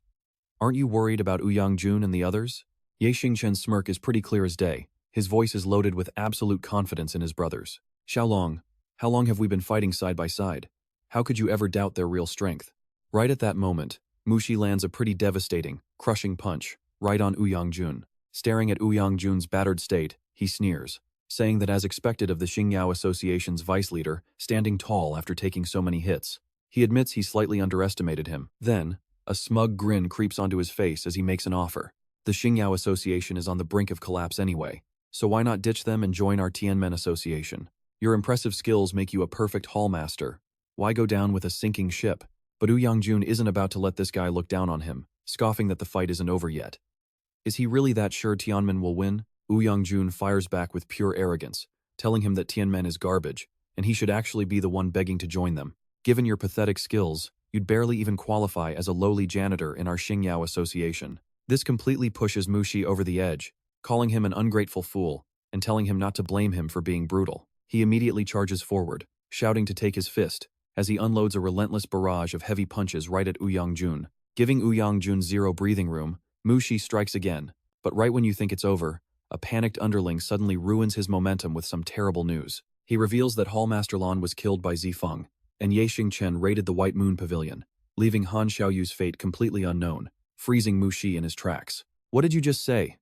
[SPEAKER 1] Aren't you worried about Ouyang Jun and the others? Ye Xingchen's smirk is pretty clear as day. His voice is loaded with absolute confidence in his brothers. Xiaolong, how long have we been fighting side by side? How could you ever doubt their real strength? Right at that moment, Mushi lands a pretty devastating, crushing punch, right on Ouyang Jun. Staring at Ouyang Jun's battered state, he sneers, saying that as expected of the Xingyao Association's vice leader, standing tall after taking so many hits. He admits he slightly underestimated him. Then, a smug grin creeps onto his face as he makes an offer. The Xingyao Association is on the brink of collapse anyway, so why not ditch them and join our Tianmen Association? Your impressive skills make you a perfect hallmaster. Why go down with a sinking ship? But Ouyang Jun isn't about to let this guy look down on him, scoffing that the fight isn't over yet. Is he really that sure Tianmen will win? Ouyang Jun fires back with pure arrogance, telling him that Tianmen is garbage, and he should actually be the one begging to join them. Given your pathetic skills, you'd barely even qualify as a lowly janitor in our Xingyao Association. This completely pushes Mushi over the edge, calling him an ungrateful fool, and telling him not to blame him for being brutal. He immediately charges forward, shouting to take his fist, as he unloads a relentless barrage of heavy punches right at Ouyang Jun. Giving Ouyang Jun zero breathing room, Mushi strikes again, but right when you think it's over, a panicked underling suddenly ruins his momentum with some terrible news. He reveals that Hallmaster Lan was killed by Zifeng, and Ye Xingchen raided the White Moon Pavilion, leaving Han Xiaoyu's fate completely unknown, freezing Mushi in his tracks. What did you just say?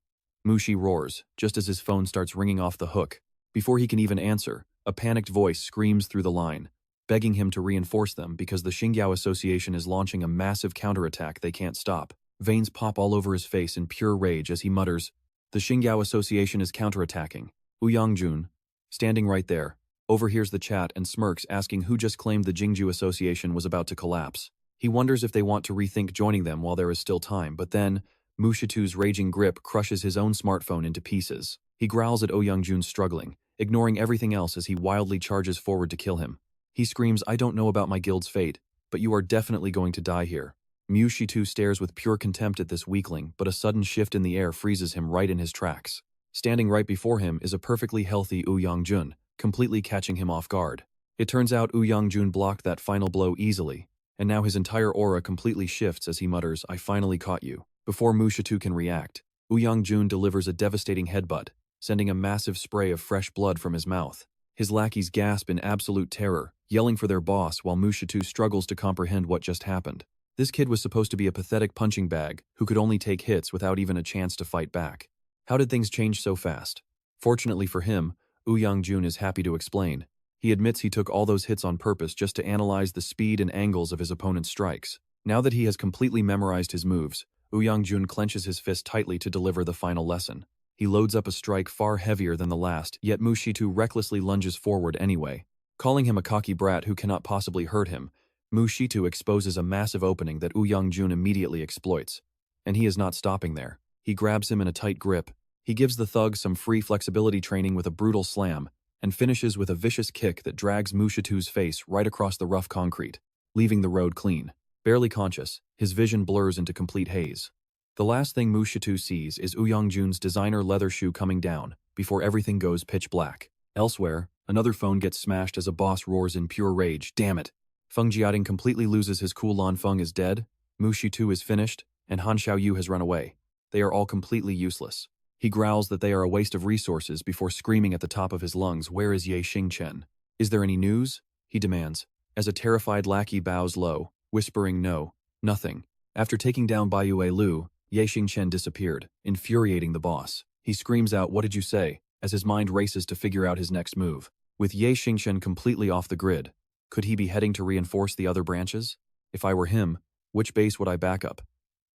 [SPEAKER 1] Mushi roars, just as his phone starts ringing off the hook. Before he can even answer, a panicked voice screams through the line, begging him to reinforce them because the Xingyao Association is launching a massive counterattack they can't stop. Veins pop all over his face in pure rage as he mutters, "The Xingyao Association is counterattacking." Ouyang Jun, standing right there, overhears the chat and smirks, asking who just claimed the Jingju Association was about to collapse. He wonders if they want to rethink joining them while there is still time, but then, Mushitu's raging grip crushes his own smartphone into pieces. He growls at Ouyang Jun struggling, ignoring everything else as he wildly charges forward to kill him. He screams, "I don't know about my guild's fate, but you are definitely going to die here." Mushitu stares with pure contempt at this weakling, but a sudden shift in the air freezes him right in his tracks. Standing right before him is a perfectly healthy Ouyang Jun, completely catching him off guard. It turns out Ouyang Jun blocked that final blow easily, and now his entire aura completely shifts as he mutters, "I finally caught you." Before Mushitu can react, Ouyang Jun delivers a devastating headbutt, sending a massive spray of fresh blood from his mouth. His lackeys gasp in absolute terror, yelling for their boss while Mushitu struggles to comprehend what just happened. This kid was supposed to be a pathetic punching bag who could only take hits without even a chance to fight back. How did things change so fast? Fortunately for him, Ouyang Jun is happy to explain. He admits he took all those hits on purpose just to analyze the speed and angles of his opponent's strikes. Now that he has completely memorized his moves, Ouyang Jun clenches his fist tightly to deliver the final lesson. He loads up a strike far heavier than the last, yet Mushitu recklessly lunges forward anyway. Calling him a cocky brat who cannot possibly hurt him, Mushitu exposes a massive opening that Ouyang Jun immediately exploits. And he is not stopping there. He grabs him in a tight grip. He gives the thug some free flexibility training with a brutal slam, and finishes with a vicious kick that drags Mu Shitu's face right across the rough concrete, leaving the road clean. Barely conscious, his vision blurs into complete haze. The last thing Mu Shitu sees is Jun's designer leather shoe coming down, before everything goes pitch black. Elsewhere, another phone gets smashed as a boss roars in pure rage, "Damn it!" Feng Jiating completely loses his cool. Lan Feng is dead, Mu Shitu is finished, and Han Xiaoyu has run away. They are all completely useless. He growls that they are a waste of resources before screaming at the top of his lungs, "Where is Ye Xingchen? Is there any news?" he demands, as a terrified lackey bows low, whispering no, nothing. After taking down Baiyue Lu, Ye Xingchen disappeared, infuriating the boss. He screams out, "What did you say?" as his mind races to figure out his next move. With Ye Xingchen completely off the grid, could he be heading to reinforce the other branches? If I were him, which base would I back up?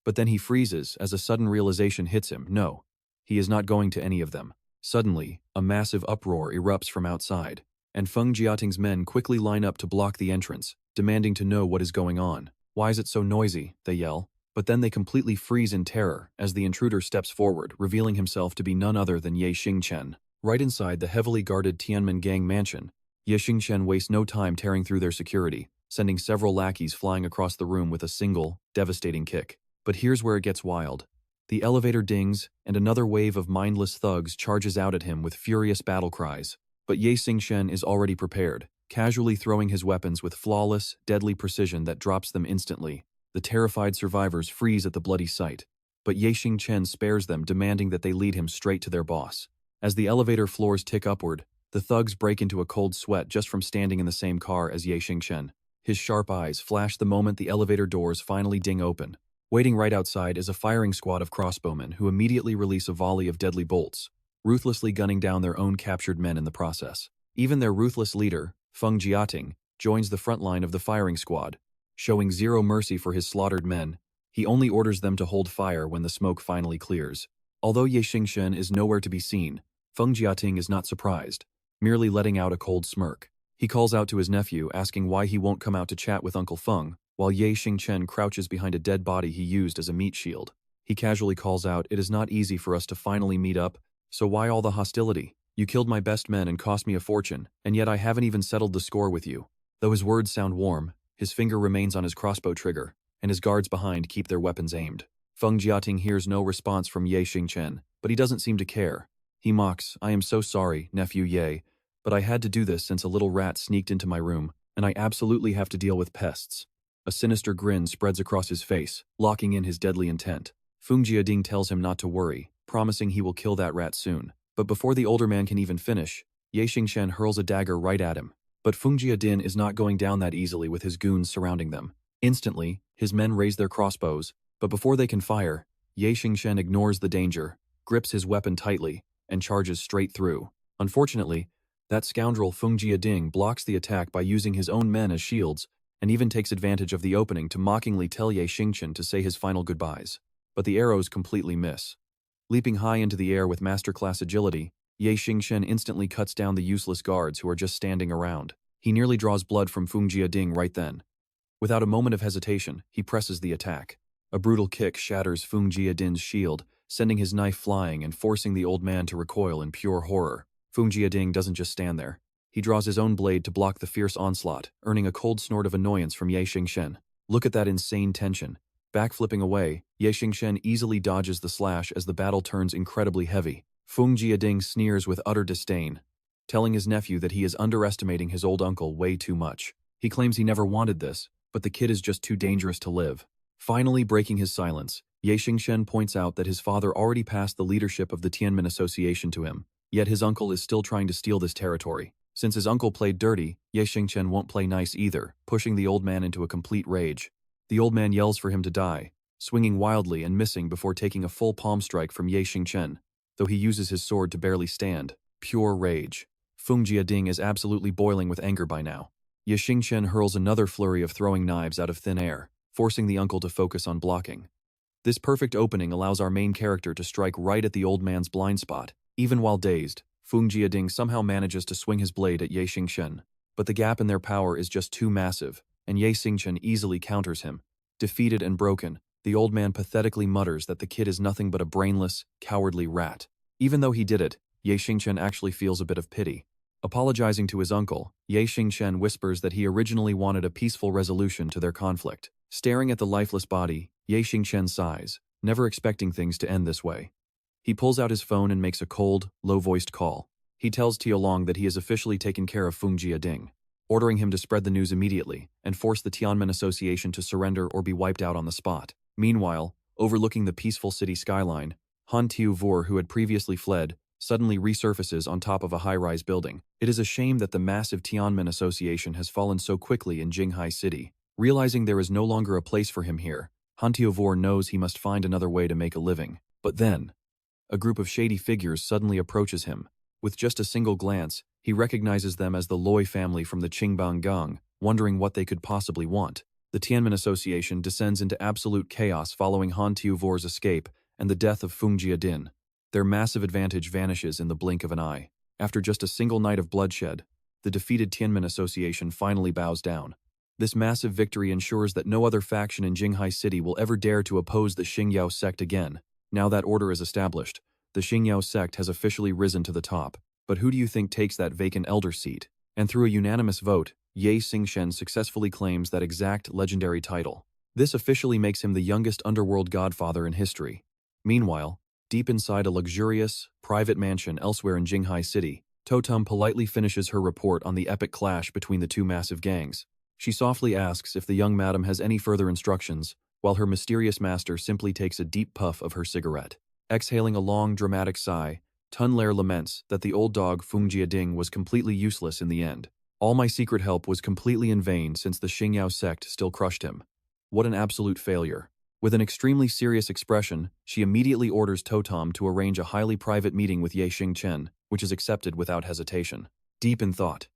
[SPEAKER 1] But then he freezes as a sudden realization hits him. No, he is not going to any of them. Suddenly, a massive uproar erupts from outside, and Feng Jiating's men quickly line up to block the entrance, demanding to know what is going on. "Why is it so noisy?" they yell. But then they completely freeze in terror as the intruder steps forward, revealing himself to be none other than Ye Xingchen. Right inside the heavily guarded Tianmen gang mansion, Ye Xingchen wastes no time tearing through their security, sending several lackeys flying across the room with a single, devastating kick. But here's where it gets wild. The elevator dings, and another wave of mindless thugs charges out at him with furious battle cries. But Ye Xingchen is already prepared, casually throwing his weapons with flawless, deadly precision that drops them instantly. The terrified survivors freeze at the bloody sight, but Ye Xingchen spares them, demanding that they lead him straight to their boss. As the elevator floors tick upward, the thugs break into a cold sweat just from standing in the same car as Ye Xingchen. His sharp eyes flash the moment the elevator doors finally ding open. Waiting right outside is a firing squad of crossbowmen who immediately release a volley of deadly bolts, ruthlessly gunning down their own captured men in the process. Even their ruthless leader, Feng Jiating, joins the front line of the firing squad. Showing zero mercy for his slaughtered men, he only orders them to hold fire when the smoke finally clears. Although Ye Xingchen is nowhere to be seen, Feng Jiating is not surprised, merely letting out a cold smirk. He calls out to his nephew, asking why he won't come out to chat with Uncle Feng, while Ye Xingchen crouches behind a dead body he used as a meat shield. He casually calls out, "It is not easy for us to finally meet up, so why all the hostility? You killed my best men and cost me a fortune, and yet I haven't even settled the score with you." Though his words sound warm, his finger remains on his crossbow trigger, and his guards behind keep their weapons aimed. Feng Jiating hears no response from Ye Xingchen, but he doesn't seem to care. He mocks, "I am so sorry, nephew Ye, but I had to do this since a little rat sneaked into my room, and I absolutely have to deal with pests." A sinister grin spreads across his face, locking in his deadly intent. Feng Jiading tells him not to worry, promising he will kill that rat soon. But before the older man can even finish, Ye Xingchen hurls a dagger right at him. But Feng Jiadin is not going down that easily with his goons surrounding them. Instantly, his men raise their crossbows, but before they can fire, Ye Xingchen ignores the danger, grips his weapon tightly, and charges straight through. Unfortunately, that scoundrel Feng Jiading blocks the attack by using his own men as shields, and even takes advantage of the opening to mockingly tell Ye Xingchen to say his final goodbyes. But the arrows completely miss. Leaping high into the air with masterclass agility, Ye Xingchen instantly cuts down the useless guards who are just standing around. He nearly draws blood from Feng Jiading right then. Without a moment of hesitation, he presses the attack. A brutal kick shatters Feng Jiadin's shield, sending his knife flying and forcing the old man to recoil in pure horror. Feng Jiading doesn't just stand there. He draws his own blade to block the fierce onslaught, earning a cold snort of annoyance from Ye Xingchen. Look at that insane tension. Backflipping away, Ye Xingchen easily dodges the slash as the battle turns incredibly heavy. Feng Jiading sneers with utter disdain, telling his nephew that he is underestimating his old uncle way too much. He claims he never wanted this, but the kid is just too dangerous to live. Finally breaking his silence, Ye Xingchen points out that his father already passed the leadership of the Tianmen Association to him, yet his uncle is still trying to steal this territory. Since his uncle played dirty, Ye Xingchen won't play nice either, pushing the old man into a complete rage. The old man yells for him to die, swinging wildly and missing before taking a full palm strike from Ye Xingchen, though he uses his sword to barely stand. Pure rage. Feng Jiading is absolutely boiling with anger by now. Ye Xingchen hurls another flurry of throwing knives out of thin air, forcing the uncle to focus on blocking. This perfect opening allows our main character to strike right at the old man's blind spot. Even while dazed, Feng Jiading somehow manages to swing his blade at Ye Xingchen, but the gap in their power is just too massive, and Ye Xingchen easily counters him. Defeated and broken, the old man pathetically mutters that the kid is nothing but a brainless, cowardly rat. Even though he did it, Ye Xingchen actually feels a bit of pity. Apologizing to his uncle, Xingchen whispers that he originally wanted a peaceful resolution to their conflict. Staring at the lifeless body, Xingchen sighs, never expecting things to end this way. He pulls out his phone and makes a cold, low-voiced call. He tells Tianlong that he has officially taken care of Feng Jiading, ordering him to spread the news immediately and force the Tianmen Association to surrender or be wiped out on the spot. Meanwhile, overlooking the peaceful city skyline, Han Tiu-vor, who had previously fled, suddenly resurfaces on top of a high-rise building. It is a shame that the massive Tianmen Association has fallen so quickly in Jinghai City. Realizing there is no longer a place for him here, Han Tiu-vor knows he must find another way to make a living. But then, a group of shady figures suddenly approaches him. With just a single glance, he recognizes them as the Loi family from the Qingbang Gang, wondering what they could possibly want. The Tianmen Association descends into absolute chaos following Han Tiu-vor's escape and the death of Feng Jiadin. Their massive advantage vanishes in the blink of an eye. After just a single night of bloodshed, the defeated Tianmen Association finally bows down. This massive victory ensures that no other faction in Jinghai City will ever dare to oppose the Xingyao sect again. Now that order is established, the Xingyao sect has officially risen to the top. But who do you think takes that vacant elder seat? And through a unanimous vote, Xingchen successfully claims that exact legendary title. This officially makes him the youngest underworld godfather in history. Meanwhile, deep inside a luxurious, private mansion elsewhere in Jinghai City, Totem politely finishes her report on the epic clash between the two massive gangs. She softly asks if the young madam has any further instructions, while her mysterious master simply takes a deep puff of her cigarette. Exhaling a long, dramatic sigh, Tunlair laments that the old dog Feng Jiading was completely useless in the end. All my secret help was completely in vain since the Xingyao sect still crushed him. What an absolute failure. With an extremely serious expression, she immediately orders Totem to arrange a highly private meeting with Xingchen, which is accepted without hesitation. Deep in thought,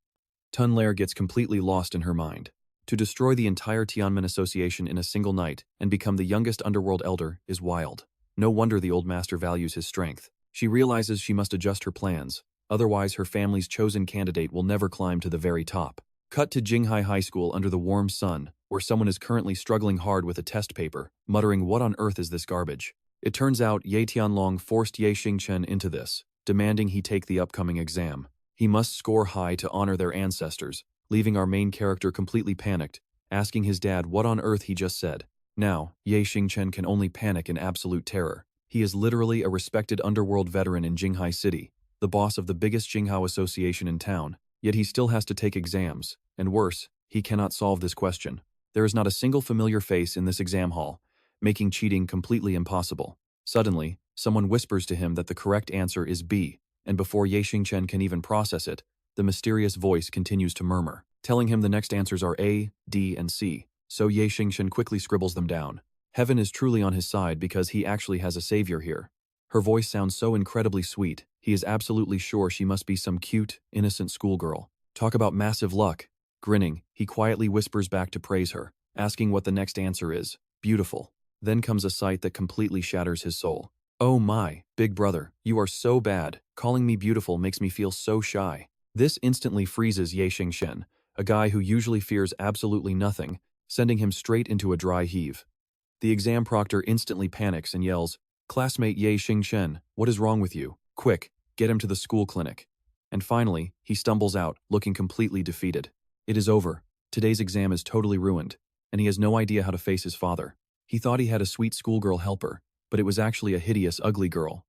[SPEAKER 1] Tunlair gets completely lost in her mind. To destroy the entire Tianmen Association in a single night and become the youngest underworld elder is wild. No wonder the old master values his strength. She realizes she must adjust her plans, otherwise her family's chosen candidate will never climb to the very top. Cut to Jinghai High School under the warm sun, where someone is currently struggling hard with a test paper, muttering, "What on earth is this garbage?" It turns out Ye Tianlong forced Xingchen into this, demanding he take the upcoming exam. He must score high to honor their ancestors, leaving our main character completely panicked, asking his dad what on earth he just said. Now, Xingchen can only panic in absolute terror. He is literally a respected underworld veteran in Jinghai City, the boss of the biggest Jinghao association in town, yet he still has to take exams, and worse, he cannot solve this question. There is not a single familiar face in this exam hall, making cheating completely impossible. Suddenly, someone whispers to him that the correct answer is B, and before Xingchen can even process it, the mysterious voice continues to murmur, telling him the next answers are A, D, and C, so Xingchen quickly scribbles them down. Heaven is truly on his side because he actually has a savior here. Her voice sounds so incredibly sweet, he is absolutely sure she must be some cute, innocent schoolgirl. Talk about massive luck. Grinning, he quietly whispers back to praise her, asking what the next answer is. Beautiful. Then comes a sight that completely shatters his soul. Oh my, big brother, you are so bad. Calling me beautiful makes me feel so shy. This instantly freezes Xingchen, a guy who usually fears absolutely nothing, sending him straight into a dry heave. The exam proctor instantly panics and yells, "Classmate Xingchen, what is wrong with you? Quick, get him to the school clinic." And finally, he stumbles out, looking completely defeated. It is over. Today's exam is totally ruined, and he has no idea how to face his father. He thought he had a sweet schoolgirl helper, but it was actually a hideous, ugly girl.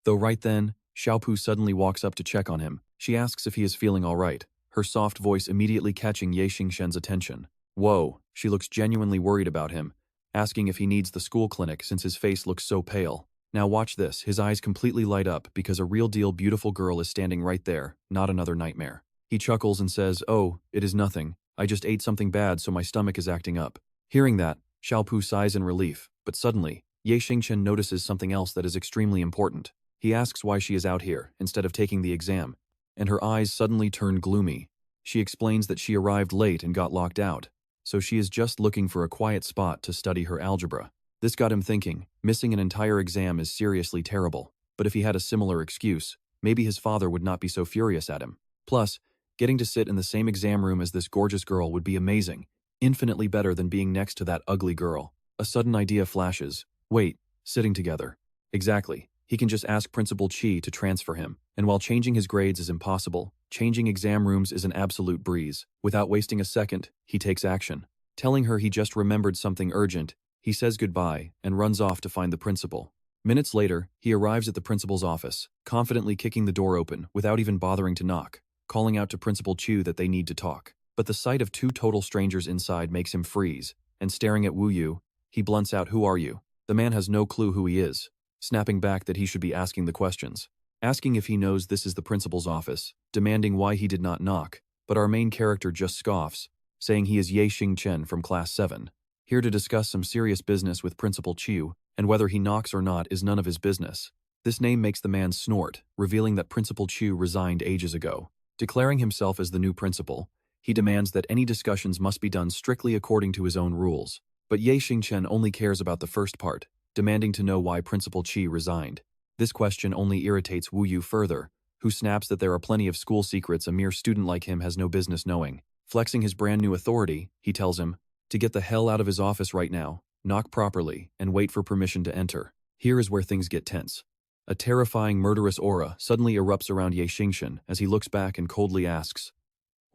[SPEAKER 1] Though right then, Xiaopu suddenly walks up to check on him. She asks if he is feeling all right, her soft voice immediately catching Xingchen's attention. Whoa, she looks genuinely worried about him, asking if he needs the school clinic since his face looks so pale. Now watch this, his eyes completely light up because a real deal beautiful girl is standing right there, not another nightmare. He chuckles and says, "Oh, it is nothing. I just ate something bad so my stomach is acting up." Hearing that, Xiaopu sighs in relief, but suddenly, Xingchen notices something else that is extremely important. He asks why she is out here, instead of taking the exam, and her eyes suddenly turn gloomy. She explains that she arrived late and got locked out, so she is just looking for a quiet spot to study her algebra. This got him thinking, missing an entire exam is seriously terrible, but if he had a similar excuse, maybe his father would not be so furious at him. Plus, getting to sit in the same exam room as this gorgeous girl would be amazing, infinitely better than being next to that ugly girl. A sudden idea flashes. Wait, sitting together. Exactly. He can just ask Principal Chi to transfer him, and while changing his grades is impossible, Changing exam rooms is an absolute breeze. Without wasting a second, he takes action. Telling her he just remembered something urgent, he says goodbye and runs off to find the principal. Minutes later, he arrives at the principal's office, confidently kicking the door open without even bothering to knock, calling out to Principal Chu that they need to talk. But the sight of two total strangers inside makes him freeze, and staring at Wu Yu, he blunts out, "Who are you?" The man has no clue who he is, snapping back that he should be asking the questions. Asking if he knows this is the principal's office, demanding why he did not knock, but our main character just scoffs, saying he is Xingchen from Class 7, here to discuss some serious business with Principal Chu, and whether he knocks or not is none of his business. This name makes the man snort, revealing that Principal Chu resigned ages ago. Declaring himself as the new principal, he demands that any discussions must be done strictly according to his own rules. But Xingchen only cares about the first part, demanding to know why Principal Chu resigned. This question only irritates Wu Yu further, who snaps that there are plenty of school secrets a mere student like him has no business knowing. Flexing his brand new authority, he tells him to get the hell out of his office right now, knock properly, and wait for permission to enter. Here is where things get tense. A terrifying murderous aura suddenly erupts around Xingchen as he looks back and coldly asks,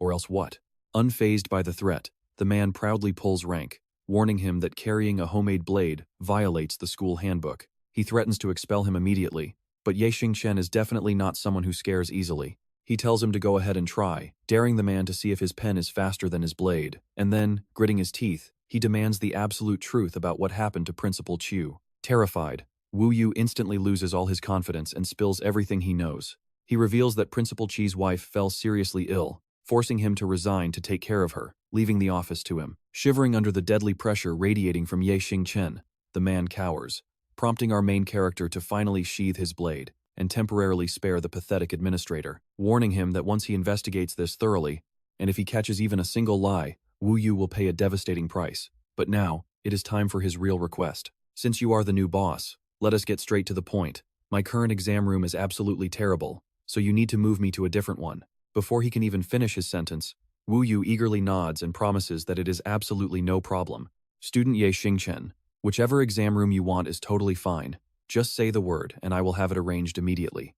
[SPEAKER 1] "Or else what?" Unfazed by the threat, the man proudly pulls rank, warning him that carrying a homemade blade violates the school handbook. He threatens to expel him immediately, but Xingchen is definitely not someone who scares easily. He tells him to go ahead and try, daring the man to see if his pen is faster than his blade, and then, gritting his teeth, he demands the absolute truth about what happened to Principal Chu. Terrified, Wu Yu instantly loses all his confidence and spills everything he knows. He reveals that Principal Chu's wife fell seriously ill, forcing him to resign to take care of her, leaving the office to him. Shivering under the deadly pressure radiating from Xingchen, the man cowers, prompting our main character to finally sheathe his blade and temporarily spare the pathetic administrator, warning him that once he investigates this thoroughly, and if he catches even a single lie, Wu Yu will pay a devastating price. But now, it is time for his real request. "Since you are the new boss, let us get straight to the point. My current exam room is absolutely terrible, so you need to move me to a different one." Before he can even finish his sentence, Wu Yu eagerly nods and promises that it is absolutely no problem. "Student Xingchen, whichever exam room you want is totally fine. Just say the word and I will have it arranged immediately."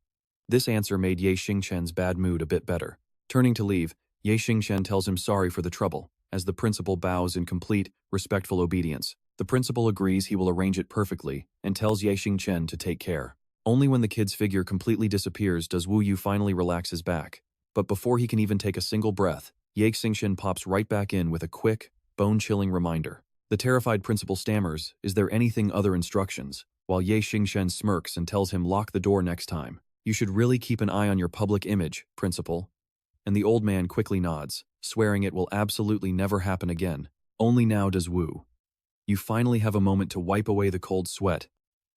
[SPEAKER 1] This answer made Xingchen's bad mood a bit better. Turning to leave, Xingchen tells him sorry for the trouble, as the principal bows in complete, respectful obedience. The principal agrees he will arrange it perfectly and tells Xingchen to take care. Only when the kid's figure completely disappears does Wu Yu finally relax his back. But before he can even take a single breath, Xingchen pops right back in with a quick, bone-chilling reminder. The terrified principal stammers, "Is there anything other instructions?" while Xingchen smirks and tells him lock the door next time. "You should really keep an eye on your public image, principal." And the old man quickly nods, swearing it will absolutely never happen again. Only now does Wu Yu finally have a moment to wipe away the cold sweat,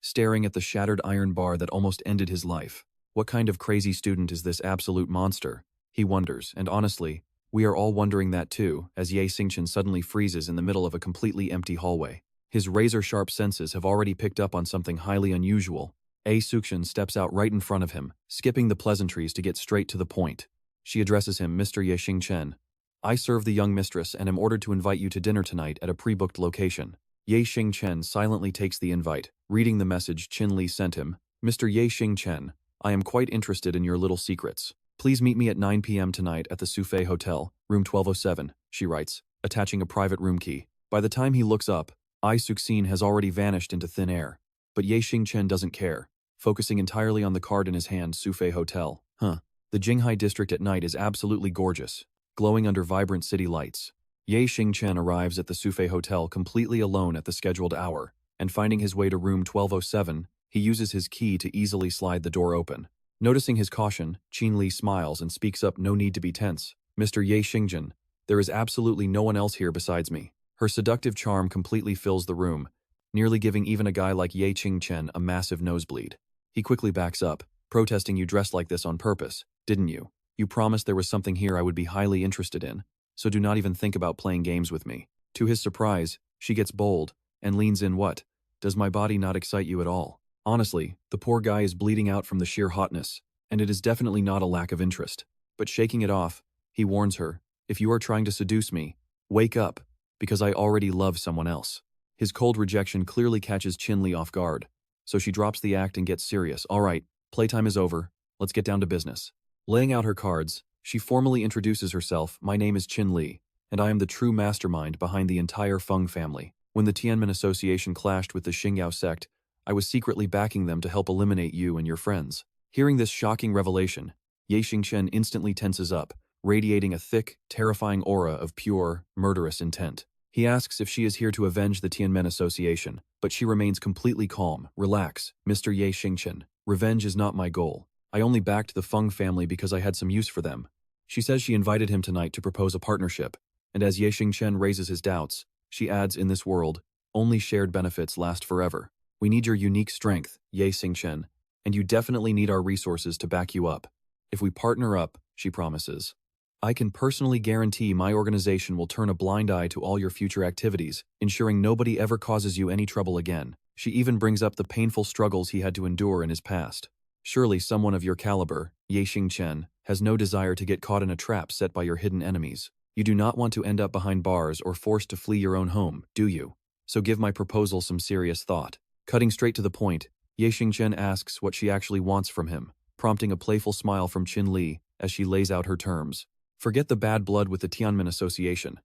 [SPEAKER 1] staring at the shattered iron bar that almost ended his life. What kind of crazy student is this absolute monster? He wonders, and honestly, we are all wondering that too, as Xingchen suddenly freezes in the middle of a completely empty hallway. His razor-sharp senses have already picked up on something highly unusual. Xingchen steps out right in front of him, skipping the pleasantries to get straight to the point. She addresses him, "Mr. Xingchen. I serve the young mistress and am ordered to invite you to dinner tonight at a pre-booked location." Xingchen silently takes the invite, reading the message Qin Li sent him. "Mr. Xingchen, I am quite interested in your little secrets. Please meet me at 9 p.m. tonight at the Sufei Hotel, room 1207, she writes, attaching a private room key. By the time he looks up, Xingchen has already vanished into thin air. But Xingchen doesn't care, focusing entirely on the card in his hand, Sufei Hotel. The Jinghai district at night is absolutely gorgeous, glowing under vibrant city lights. Xingchen arrives at the Sufei Hotel completely alone at the scheduled hour, and finding his way to room 1207, he uses his key to easily slide the door open. Noticing his caution, Qin Li smiles and speaks up, "No need to be tense. Mr. Xingchen, there is absolutely no one else here besides me." Her seductive charm completely fills the room, nearly giving even a guy like Xingchen a massive nosebleed. He quickly backs up, protesting, "You dressed like this on purpose, didn't you? You promised there was something here I would be highly interested in, so do not even think about playing games with me." To his surprise, she gets bold and leans in. "What? Does my body not excite you at all?" Honestly, the poor guy is bleeding out from the sheer hotness, and it is definitely not a lack of interest. But shaking it off, he warns her, "If you are trying to seduce me, wake up, because I already love someone else." His cold rejection clearly catches Qin Li off guard, so she drops the act and gets serious. "All right, playtime is over, let's get down to business." Laying out her cards, She formally introduces herself. My name is Qin Li, and I am the true mastermind behind the entire Feng family. When the Tianmen Association clashed with the Xingyao sect, I was secretly backing them to help eliminate you and your friends. Hearing this shocking revelation, Xingchen instantly tenses up, radiating a thick, terrifying aura of pure, murderous intent. He asks if she is here to avenge the Tianmen Association, but she remains completely calm. Relax, Mr. Xingchen. Revenge is not my goal. I only backed the Feng family because I had some use for them. She says she invited him tonight to propose a partnership, and as Xingchen raises his doubts, she adds, in this world, only shared benefits last forever. We need your unique strength, Xingchen, and you definitely need our resources to back you up. If we partner up, she promises, I can personally guarantee my organization will turn a blind eye to all your future activities, ensuring nobody ever causes you any trouble again. She even brings up the painful struggles he had to endure in his past. Surely someone of your caliber, Xingchen, has no desire to get caught in a trap set by your hidden enemies. You do not want to end up behind bars or forced to flee your own home, do you? So give my proposal some serious thought. Cutting straight to the point, Xingchen asks what she actually wants from him, prompting a playful smile from Qin Li as she lays out her terms. Forget the bad blood with the Tianmen Association.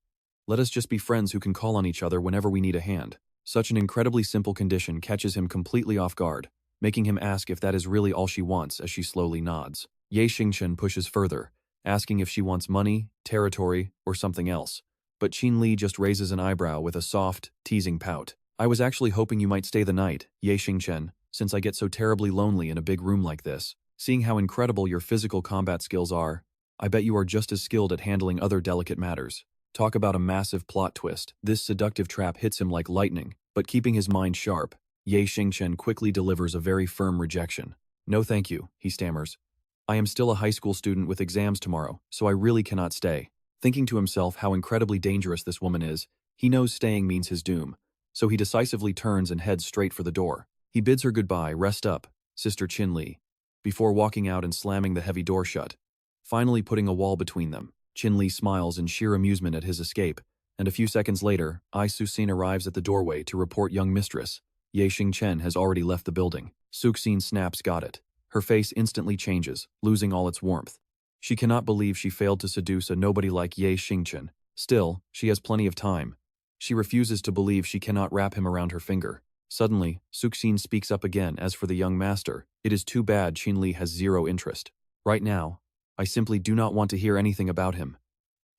[SPEAKER 1] Let us just be friends who can call on each other whenever we need a hand. Such an incredibly simple condition catches him completely off guard, making him ask if that is really all she wants as she slowly nods. Xingchen pushes further, asking if she wants money, territory, or something else. But Qin Li just raises an eyebrow with a soft, teasing pout. I was actually hoping you might stay the night, Xingchen, since I get so terribly lonely in a big room like this. Seeing how incredible your physical combat skills are, I bet you are just as skilled at handling other delicate matters. Talk about a massive plot twist. This seductive trap hits him like lightning, but keeping his mind sharp, Xingchen quickly delivers a very firm rejection. No thank you, he stammers. I am still a high school student with exams tomorrow, so I really cannot stay. Thinking to himself how incredibly dangerous this woman is, he knows staying means his doom, so he decisively turns and heads straight for the door. He bids her goodbye. Rest up, Sister Qin Li, before walking out and slamming the heavy door shut. Finally putting a wall between them, Qin Li smiles in sheer amusement at his escape, and a few seconds later, Ai Suxin arrives at the doorway to report young mistress. Xingchen has already left the building. Suxin snaps got it. Her face instantly changes, losing all its warmth. She cannot believe she failed to seduce a nobody like Xingchen. Still, she has plenty of time. She refuses to believe she cannot wrap him around her finger. Suddenly, Suxin speaks up again. As for the young master, it is too bad Qin Li has zero interest. Right now, I simply do not want to hear anything about him.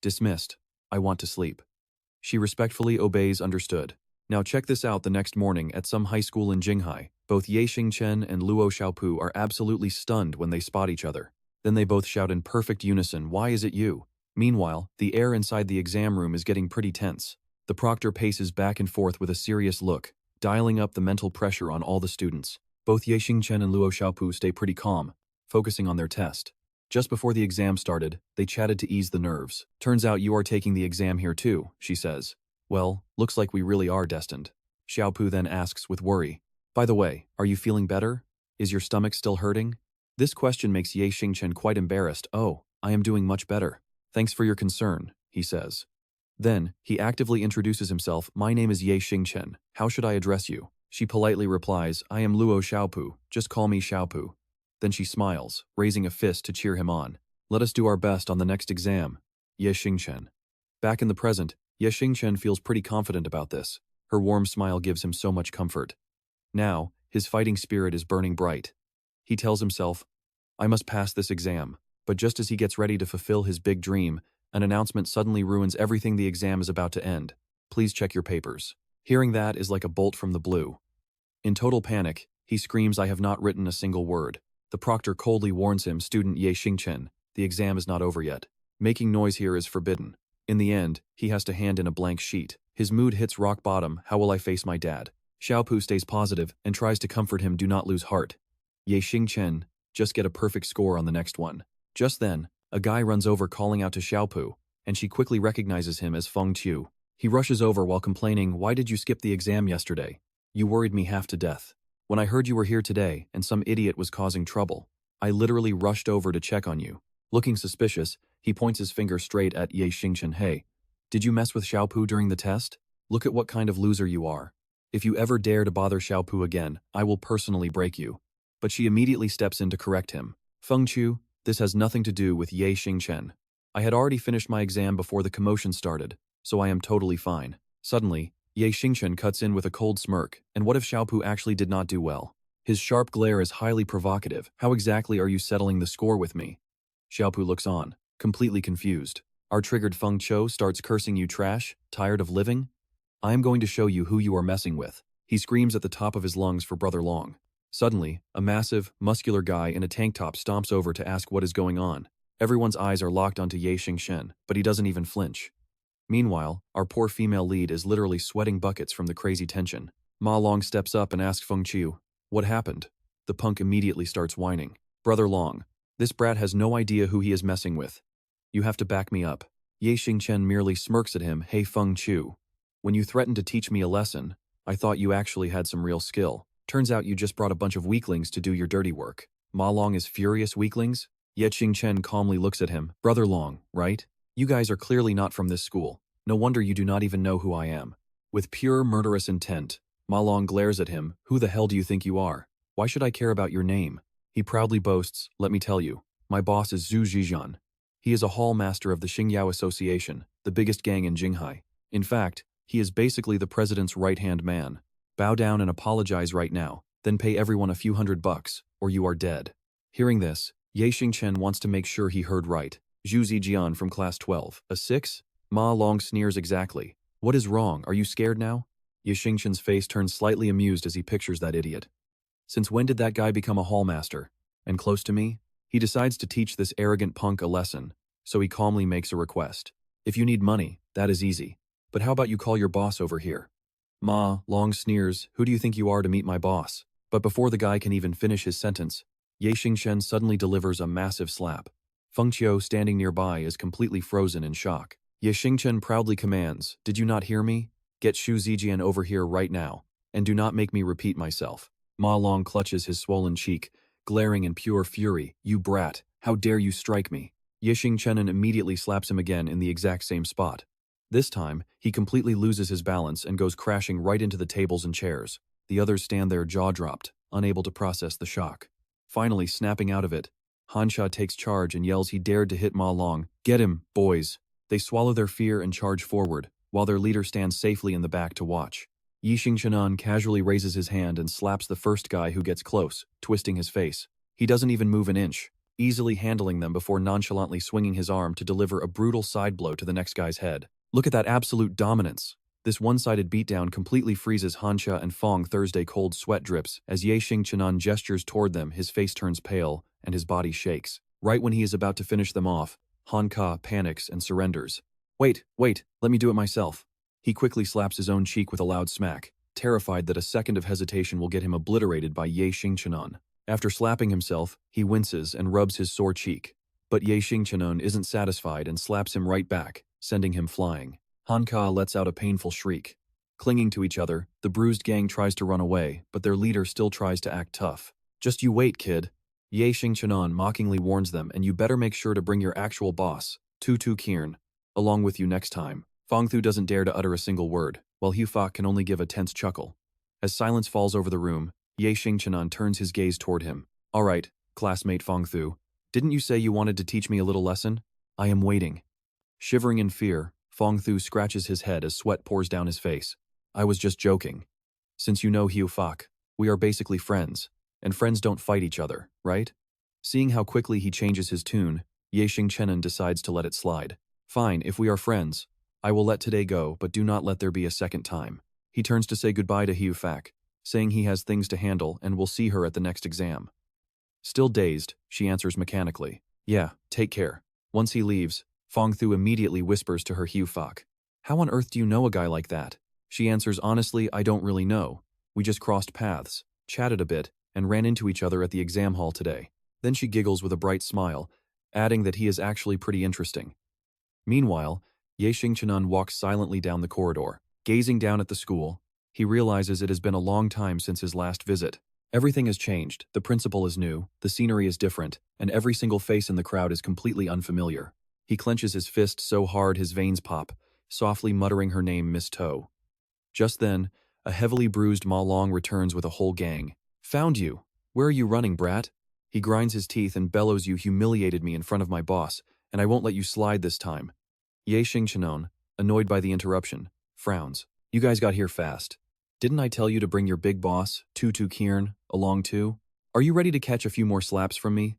[SPEAKER 1] Dismissed. I want to sleep. She respectfully obeys. Understood. Now check this out. The next morning at some high school in Jinghai, both Xingchen and Luo Xiaopu are absolutely stunned when they spot each other. Then they both shout in perfect unison, "Why is it you?" Meanwhile, the air inside the exam room is getting pretty tense. The proctor paces back and forth with a serious look, dialing up the mental pressure on all the students. Both Xingchen and Luo Xiaopu stay pretty calm, focusing on their test. Just before the exam started, they chatted to ease the nerves. Turns out you are taking the exam here too, she says. Well, looks like we really are destined. Xiaopu then asks with worry. By the way, are you feeling better? Is your stomach still hurting? This question makes Xingchen quite embarrassed. Oh, I am doing much better. Thanks for your concern, he says. Then, he actively introduces himself. My name is Xingchen. How should I address you? She politely replies, I am Luo Xiaopu. Just call me Xiaopu. Then she smiles, raising a fist to cheer him on. Let us do our best on the next exam. Xingchen. Back in the present, Xingchen feels pretty confident about this. Her warm smile gives him so much comfort. Now, his fighting spirit is burning bright. He tells himself, I must pass this exam. But just as he gets ready to fulfill his big dream, an announcement suddenly ruins everything. The exam is about to end. Please check your papers. Hearing that is like a bolt from the blue. In total panic, he screams, I have not written a single word. The proctor coldly warns him, student Xingchen, the exam is not over yet. Making noise here is forbidden. In the end, he has to hand in a blank sheet. His mood hits rock bottom. How will I face my dad? Xiaopu stays positive and tries to comfort him. Do not lose heart. Xingchen, just get a perfect score on the next one. Just then, a guy runs over calling out to Xiaopu, and she quickly recognizes him as Feng Qiu. He rushes over while complaining, why did you skip the exam yesterday? You worried me half to death. When I heard you were here today and some idiot was causing trouble, I literally rushed over to check on you. Looking suspicious, he points his finger straight at Xingchen. Hey, did you mess with Xiaopu during the test? Look at what kind of loser you are. If you ever dare to bother Xiaopu again, I will personally break you. But she immediately steps in to correct him. Feng Qiu, This has nothing to do with Xingchen. I had already finished my exam before the commotion started, so I am totally fine. Suddenly, Xingchen cuts in with a cold smirk, and what if Xiaopu actually did not do well? His sharp glare is highly provocative. How exactly are you settling the score with me? Xiaopu looks on, completely confused. Our triggered Feng Chou starts cursing you trash, tired of living? I am going to show you who you are messing with. He screams at the top of his lungs for Brother Long. Suddenly, a massive, muscular guy in a tank top stomps over to ask what is going on. Everyone's eyes are locked onto Xingchen, but he doesn't even flinch. Meanwhile, our poor female lead is literally sweating buckets from the crazy tension. Ma Long steps up and asks Feng Chiu, "What happened?" The punk immediately starts whining. "Brother Long, this brat has no idea who he is messing with. You have to back me up." Xingchen merely smirks at him. "Hey Feng Chiu, when you threatened to teach me a lesson, I thought you actually had some real skill. Turns out you just brought a bunch of weaklings to do your dirty work." Ma Long is furious. "Weaklings?" Yet Xingchen calmly looks at him. "Brother Long, right? You guys are clearly not from this school. No wonder you do not even know who I am." With pure murderous intent, Ma Long glares at him. "Who the hell do you think you are? Why should I care about your name?" He proudly boasts, "Let me tell you, my boss is Zhu Zhijian. He is a hall master of the Xingyao Association, the biggest gang in Jinghai. In fact, he is basically the president's right-hand man. Bow down and apologize right now, then pay everyone a few $100, or you are dead." Hearing this, Xingchen wants to make sure he heard right. Zhu Zijian from class 12, a 6? Ma Long sneers. "Exactly. What is wrong? Are you scared now?" Xingchen's face turns slightly amused as he pictures that idiot. Since when did that guy become a hallmaster? And close to me? He decides to teach this arrogant punk a lesson, so he calmly makes a request. "If you need money, that is easy. But how about you call your boss over here?" Ma Long sneers. "Who do you think you are to meet my boss?" But before the guy can even finish his sentence, Xingchen suddenly delivers a massive slap. Feng Chiu, standing nearby, is completely frozen in shock. Xingchen proudly commands, "Did you not hear me? Get Shu Zijian over here right now, and do not make me repeat myself." Ma Long clutches his swollen cheek, glaring in pure fury. "You brat, how dare you strike me?" Xingchen immediately slaps him again in the exact same spot. This time, he completely loses his balance and goes crashing right into the tables and chairs. The others stand there jaw-dropped, unable to process the shock. Finally, snapping out of it, Hansha takes charge and yells he dared to hit Ma Long. "Get him, boys!" They swallow their fear and charge forward, while their leader stands safely in the back to watch. Xingchen casually raises his hand and slaps the first guy who gets close, twisting his face. He doesn't even move an inch, easily handling them before nonchalantly swinging his arm to deliver a brutal side blow to the next guy's head. Look at that absolute dominance. This one-sided beatdown completely freezes Hansha and Fong. Thursday cold sweat drips. As Xingchen gestures toward them, his face turns pale, and his body shakes. Right when he is about to finish them off, Hanka panics and surrenders. Wait, let me do it myself." He quickly slaps his own cheek with a loud smack, terrified that a second of hesitation will get him obliterated by Xingchen. After slapping himself, he winces and rubs his sore cheek. But Xingchen isn't satisfied and slaps him right back, sending him flying. Hanka lets out a painful shriek. Clinging to each other, the bruised gang tries to run away, but their leader still tries to act tough. "Just you wait, kid." Xingchen mockingly warns them, "And you better make sure to bring your actual boss, Tutu Kiern, along with you next time." Fang Thu doesn't dare to utter a single word, while Hu Fa can only give a tense chuckle. As silence falls over the room, Xingchen turns his gaze toward him. "All right, classmate Fang Thu, didn't you say you wanted to teach me a little lesson? I am waiting." Shivering in fear, Fang Thu scratches his head as sweat pours down his face. "I was just joking. Since you know Hu Fak, we are basically friends, and friends don't fight each other, right?" Seeing how quickly he changes his tune, Xingchen decides to let it slide. "Fine, if we are friends, I will let today go, but do not let there be a second time." He turns to say goodbye to Hu Fak, saying he has things to handle and will see her at the next exam. Still dazed, she answers mechanically, "Yeah, take care." Once he leaves, Fang Thu immediately whispers to her Hu Fak, "How on earth do you know a guy like that?" She answers, "Honestly, I don't really know. We just crossed paths, chatted a bit, and ran into each other at the exam hall today." Then she giggles with a bright smile, adding that he is actually pretty interesting. Meanwhile, Xingchen walks silently down the corridor. Gazing down at the school, he realizes it has been a long time since his last visit. Everything has changed, the principal is new, the scenery is different, and every single face in the crowd is completely unfamiliar. He clenches his fist so hard his veins pop, softly muttering her name, Miss Toe. Just then, a heavily bruised Ma Long returns with a whole gang. "Found you! Where are you running, brat?" He grinds his teeth and bellows, "You humiliated me in front of my boss, and I won't let you slide this time." Ye Xingchen, annoyed by the interruption, frowns. "You guys got here fast. Didn't I tell you to bring your big boss, Tutu Kiern, along too? Are you ready to catch a few more slaps from me?"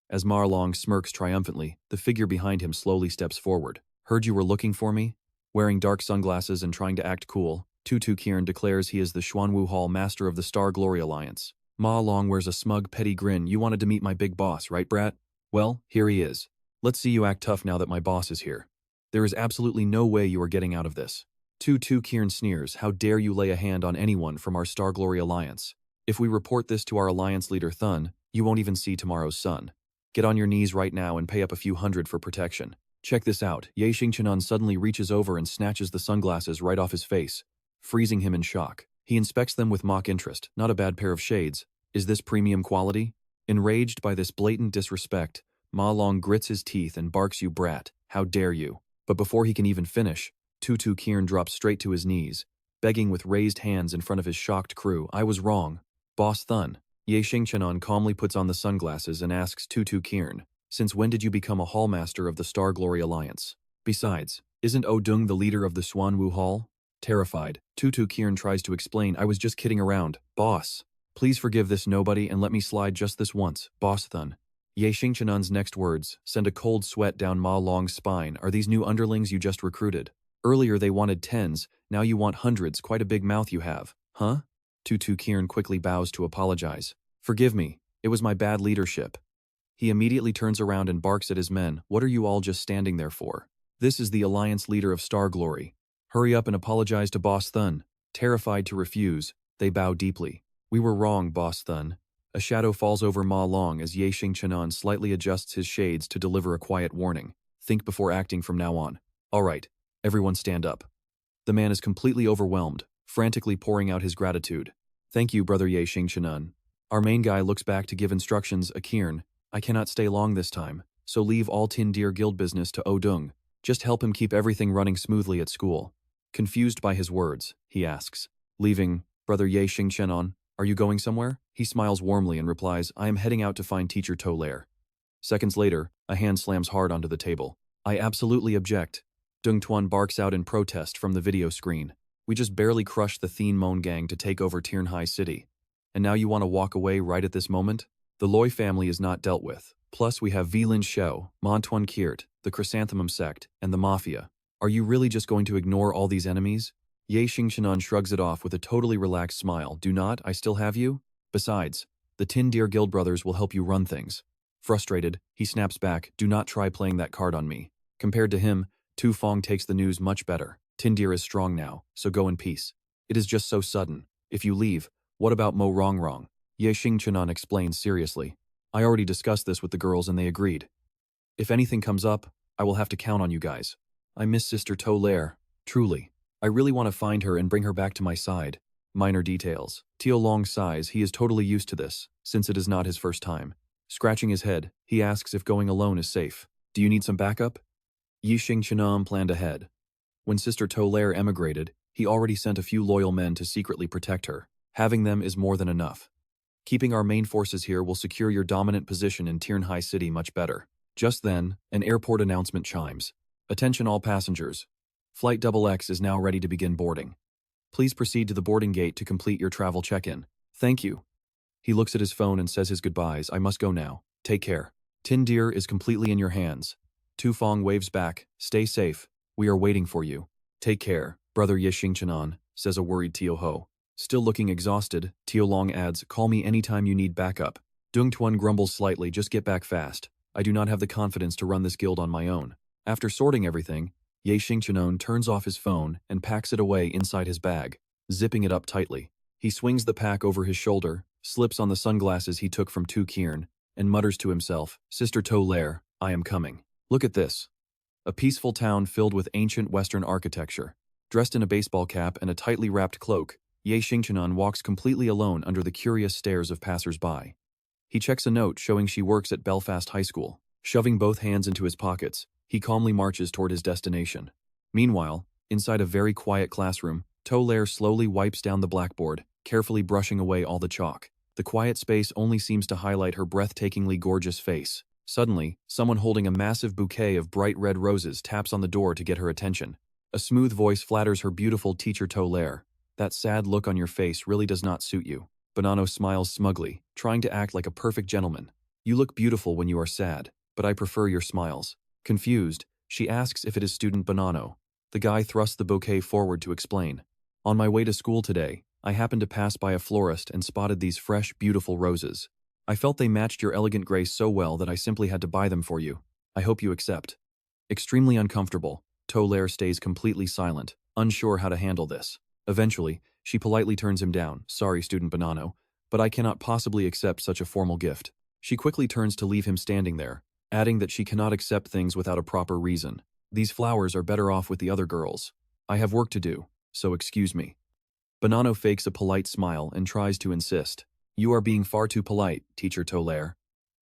[SPEAKER 1] As Ma Long smirks triumphantly, the figure behind him slowly steps forward. "Heard you were looking for me?" Wearing dark sunglasses and trying to act cool, Tutu Kiern declares he is the Xuanwu Hall master of the Star Glory Alliance. Ma Long wears a smug, petty grin. "You wanted to meet my big boss, right, brat? Well, here he is. Let's see you act tough now that my boss is here. There is absolutely no way you are getting out of this." Tutu Kiern sneers. "How dare you lay a hand on anyone from our Star Glory Alliance? If we report this to our alliance leader Thun, you won't even see tomorrow's sun. Get on your knees right now and pay up a few hundred for protection." Check this out. Ye Xingchen suddenly reaches over and snatches the sunglasses right off his face, freezing him in shock. He inspects them with mock interest. Not a bad pair of shades. Is this premium quality? Enraged by this blatant disrespect, Ma Long grits his teeth and barks, "You brat, how dare you?" But before he can even finish, Tutu Kiern drops straight to his knees, begging with raised hands in front of his shocked crew. "I was wrong. Boss Thun." Ye Xingchen calmly puts on the sunglasses and asks Tutu Kiern, "Since when did you become a hallmaster of the Star Glory Alliance? Besides, isn't Odung the leader of the Xuanwu Hall?" Terrified, Tutu Kiern tries to explain, "I was just kidding around, boss. Please forgive this nobody and let me slide just this once, boss Thun." Ye Xingchen's next words send a cold sweat down Ma Long's spine. "Are these new underlings you just recruited? Earlier they wanted tens, now you want hundreds. Quite a big mouth you have, huh?" Tutu Kiern quickly bows to apologize. "Forgive me, it was my bad leadership." He immediately turns around and barks at his men. "What are you all just standing there for? This is the alliance leader of Star Glory. Hurry up and apologize to Boss Thun." Terrified to refuse, they bow deeply. "We were wrong, Boss Thun." A shadow falls over Ma Long as Ye Xingchen slightly adjusts his shades to deliver a quiet warning. "Think before acting from now on. All right, everyone stand up." The man is completely overwhelmed, frantically pouring out his gratitude. "Thank you, Brother Ye Xingchen." Our main guy looks back to give instructions. "Kiern, I cannot stay long this time, so leave all Tin Deer Guild business to Odung. Just help him keep everything running smoothly at school." Confused by his words, he asks, "Leaving, Brother Ye Xingchen, are you going somewhere?" He smiles warmly and replies, "I am heading out to find Teacher Tolaire." Seconds later, a hand slams hard onto the table. "I absolutely object." Dung Tuan barks out in protest from the video screen. "We just barely crushed the Thien Mon gang to take over Jinghai City. And now you want to walk away right at this moment? The Loi family is not dealt with. Plus we have Vilin Shou, Montuan Kiert, the Chrysanthemum sect, and the Mafia. Are you really just going to ignore all these enemies?" Ye Xingchen shrugs it off with a totally relaxed smile. "Do not, I still have you? Besides, the Tin Deer Guild brothers will help you run things." Frustrated, he snaps back, "Do not try playing that card on me." Compared to him, Tu Fong takes the news much better. Tin Deer is strong now, so go in peace. It is just so sudden. If you leave, what about Mo Rongrong? Ye Xingchen explains seriously. "I already discussed this with the girls and they agreed. If anything comes up, I will have to count on you guys. I miss Sister Tolaire, truly. I really want to find her and bring her back to my side." Minor details. Tio Long sighs. He is totally used to this, since it is not his first time. Scratching his head, he asks if going alone is safe. "Do you need some backup?" Yi Xingchen planned ahead. When Sister Tolaire emigrated, he already sent a few loyal men to secretly protect her. Having them is more than enough. Keeping our main forces here will secure your dominant position in Jinghai City much better. Just then, an airport announcement chimes. "Attention all passengers. Flight XX is now ready to begin boarding. Please proceed to the boarding gate to complete your travel check-in. Thank you." He looks at his phone and says his goodbyes. "I must go now. Take care. Tin Deer is completely in your hands." Tu Fong waves back. "Stay safe. We are waiting for you." "Take care, Brother Ye Xingchen," says a worried Tio Ho. Still looking exhausted, Tio Long adds, "Call me anytime you need backup." Dung Tuan grumbles slightly. "Just get back fast. I do not have the confidence to run this guild on my own." After sorting everything, Ye Xingchen turns off his phone and packs it away inside his bag, zipping it up tightly. He swings the pack over his shoulder, slips on the sunglasses he took from Tu Kiern, and mutters to himself, "Sister Tolaire, I am coming." Look at this. A peaceful town filled with ancient Western architecture. Dressed in a baseball cap and a tightly wrapped cloak, Ye Xingchen walks completely alone under the curious stares of passers-by. He checks a note showing she works at Belfast High School. Shoving both hands into his pockets, he calmly marches toward his destination. Meanwhile, inside a very quiet classroom, Tolaire slowly wipes down the blackboard, carefully brushing away all the chalk. The quiet space only seems to highlight her breathtakingly gorgeous face. Suddenly, someone holding a massive bouquet of bright red roses taps on the door to get her attention. A smooth voice flatters her beautiful teacher Tolaire. That sad look on your face really does not suit you. Bonanno smiles smugly, trying to act like a perfect gentleman. You look beautiful when you are sad, but I prefer your smiles. Confused, she asks if it is student Bonanno. The guy thrusts the bouquet forward to explain. On my way to school today, I happened to pass by a florist and spotted these fresh, beautiful roses. I felt they matched your elegant grace so well that I simply had to buy them for you. I hope you accept. Extremely uncomfortable, Tolaire stays completely silent, unsure how to handle this. Eventually, she politely turns him down. Sorry, student Bonanno, but I cannot possibly accept such a formal gift. She quickly turns to leave him standing there, adding that she cannot accept things without a proper reason. These flowers are better off with the other girls. I have work to do, so excuse me. Bonanno fakes a polite smile and tries to insist. You are being far too polite, teacher Tolaire.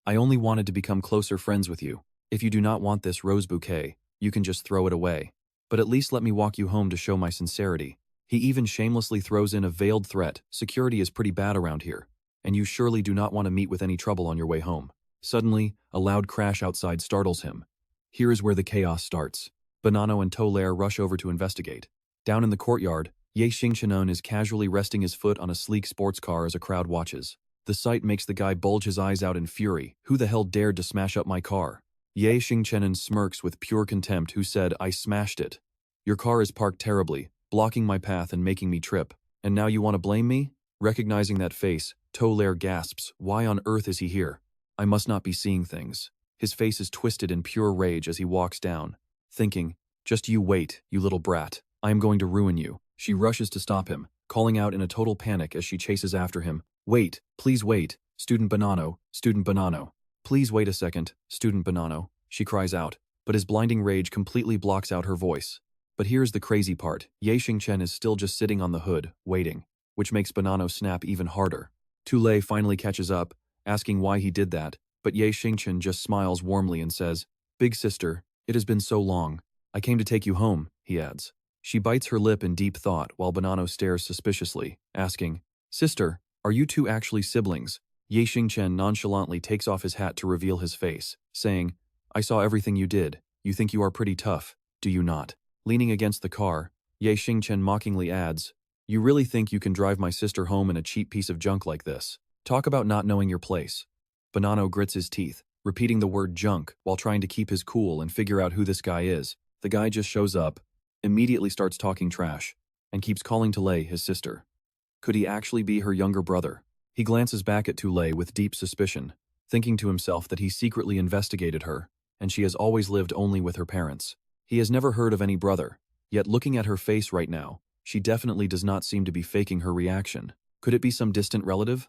[SPEAKER 1] I only wanted to become closer friends with you. If you do not want this rose bouquet, you can just throw it away. But at least let me walk you home to show my sincerity. He even shamelessly throws in a veiled threat. Security is pretty bad around here, and you surely do not want to meet with any trouble on your way home. Suddenly, a loud crash outside startles him. Here is where the chaos starts. Bonanno and Tolaire rush over to investigate. Down in the courtyard, Xingchen is casually resting his foot on a sleek sports car as a crowd watches. The sight makes the guy bulge his eyes out in fury. Who the hell dared to smash up my car? Xingchen smirks with pure contempt. Who said I smashed it? Your car is parked terribly, blocking my path and making me trip. And now you want to blame me? Recognizing that face, Tolaire gasps. Why on earth is he here? I must not be seeing things. His face is twisted in pure rage as he walks down, thinking, just you wait, you little brat. I am going to ruin you. She rushes to stop him, calling out in a total panic as she chases after him. Wait, please wait, student Bonanno, student Bonanno. Please wait a second, student Bonanno, she cries out, but his blinding rage completely blocks out her voice. But here's the crazy part. Xingchen is still just sitting on the hood, waiting, which makes Bonanno snap even harder. Tulae finally catches up, asking why he did that, but Xingchen just smiles warmly and says, Big sister, it has been so long. I came to take you home, he adds. She bites her lip in deep thought while Bonanno stares suspiciously, asking, Sister, are you two actually siblings? Xingchen nonchalantly takes off his hat to reveal his face, saying, I saw everything you did. You think you are pretty tough, do you not? Leaning against the car, Xingchen mockingly adds, You really think you can drive my sister home in a cheap piece of junk like this? Talk about not knowing your place. Bonanno grits his teeth, repeating the word junk while trying to keep his cool and figure out who this guy is. The guy just shows up, immediately starts talking trash, and keeps calling Tulae his sister. Could he actually be her younger brother? He glances back at Tulae with deep suspicion, thinking to himself that he secretly investigated her, and she has always lived only with her parents. He has never heard of any brother, yet looking at her face right now, she definitely does not seem to be faking her reaction. Could it be some distant relative?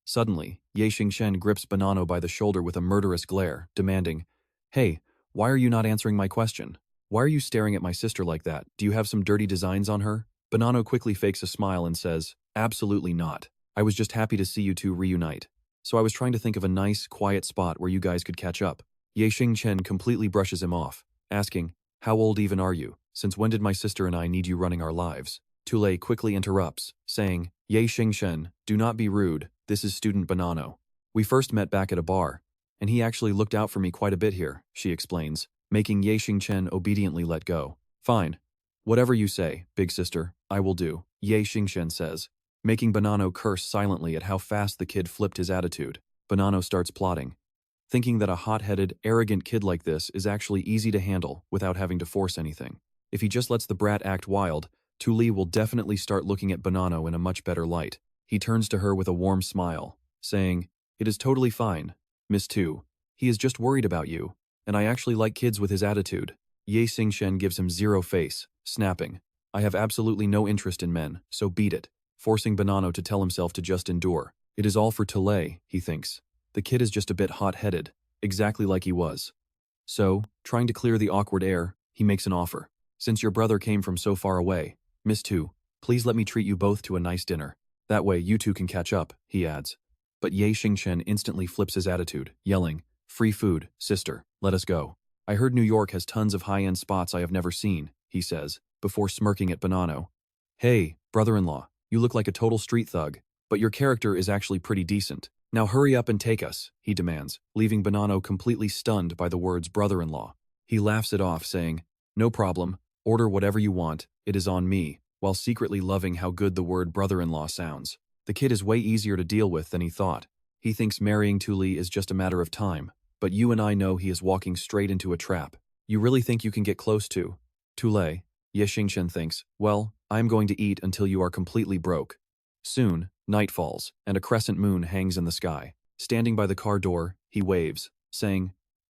[SPEAKER 1] Suddenly, Xingchen grips Bonanno by the shoulder with a murderous glare, demanding, Hey, why are you not answering my question? Why are you staring at my sister like that? Do you have some dirty designs on her? Bonanno quickly fakes a smile and says, Absolutely not. I was just happy to see you two reunite. So I was trying to think of a nice, quiet spot where you guys could catch up. Xingchen completely brushes him off, asking, How old even are you? Since when did my sister and I need you running our lives? Tulae quickly interrupts, saying, Xingchen, do not be rude. This is student Bonanno. We first met back at a bar, and he actually looked out for me quite a bit here, she explains, making Xingchen obediently let go. Fine. Whatever you say, big sister, I will do, Xingchen says, making Bonanno curse silently at how fast the kid flipped his attitude. Bonanno starts plotting, thinking that a hot-headed, arrogant kid like this is actually easy to handle without having to force anything. If he just lets the brat act wild, Tulae will definitely start looking at Bonanno in a much better light. He turns to her with a warm smile, saying, It is totally fine, Miss Tu. He is just worried about you, and I actually like kids with his attitude. Xingchen gives him zero face, snapping, I have absolutely no interest in men, so beat it, forcing Bonanno to tell himself to just endure. It is all for Tulae, he thinks. The kid is just a bit hot-headed, exactly like he was. So, trying to clear the awkward air, he makes an offer. Since your brother came from so far away, Miss Tu, please let me treat you both to a nice dinner. That way you two can catch up, he adds. But Xingchen instantly flips his attitude, yelling, Free food, sister, let us go. I heard New York has tons of high-end spots I have never seen, he says, before smirking at Bonanno. Hey, brother-in-law, you look like a total street thug. but your character is actually pretty decent. Now hurry up and take us, he demands, leaving Bonanno completely stunned by the words brother-in-law. He laughs it off, saying, no problem, order whatever you want, it is on me, while secretly loving how good the word brother-in-law sounds. The kid is way easier to deal with than he thought. He thinks marrying Tule is just a matter of time, but you and I know he is walking straight into a trap. You really think you can get close to Tule? Xingchen thinks, well, I am going to eat until you are completely broke. Soon, night falls, and a crescent moon hangs in the sky. Standing by the car door, he waves, saying,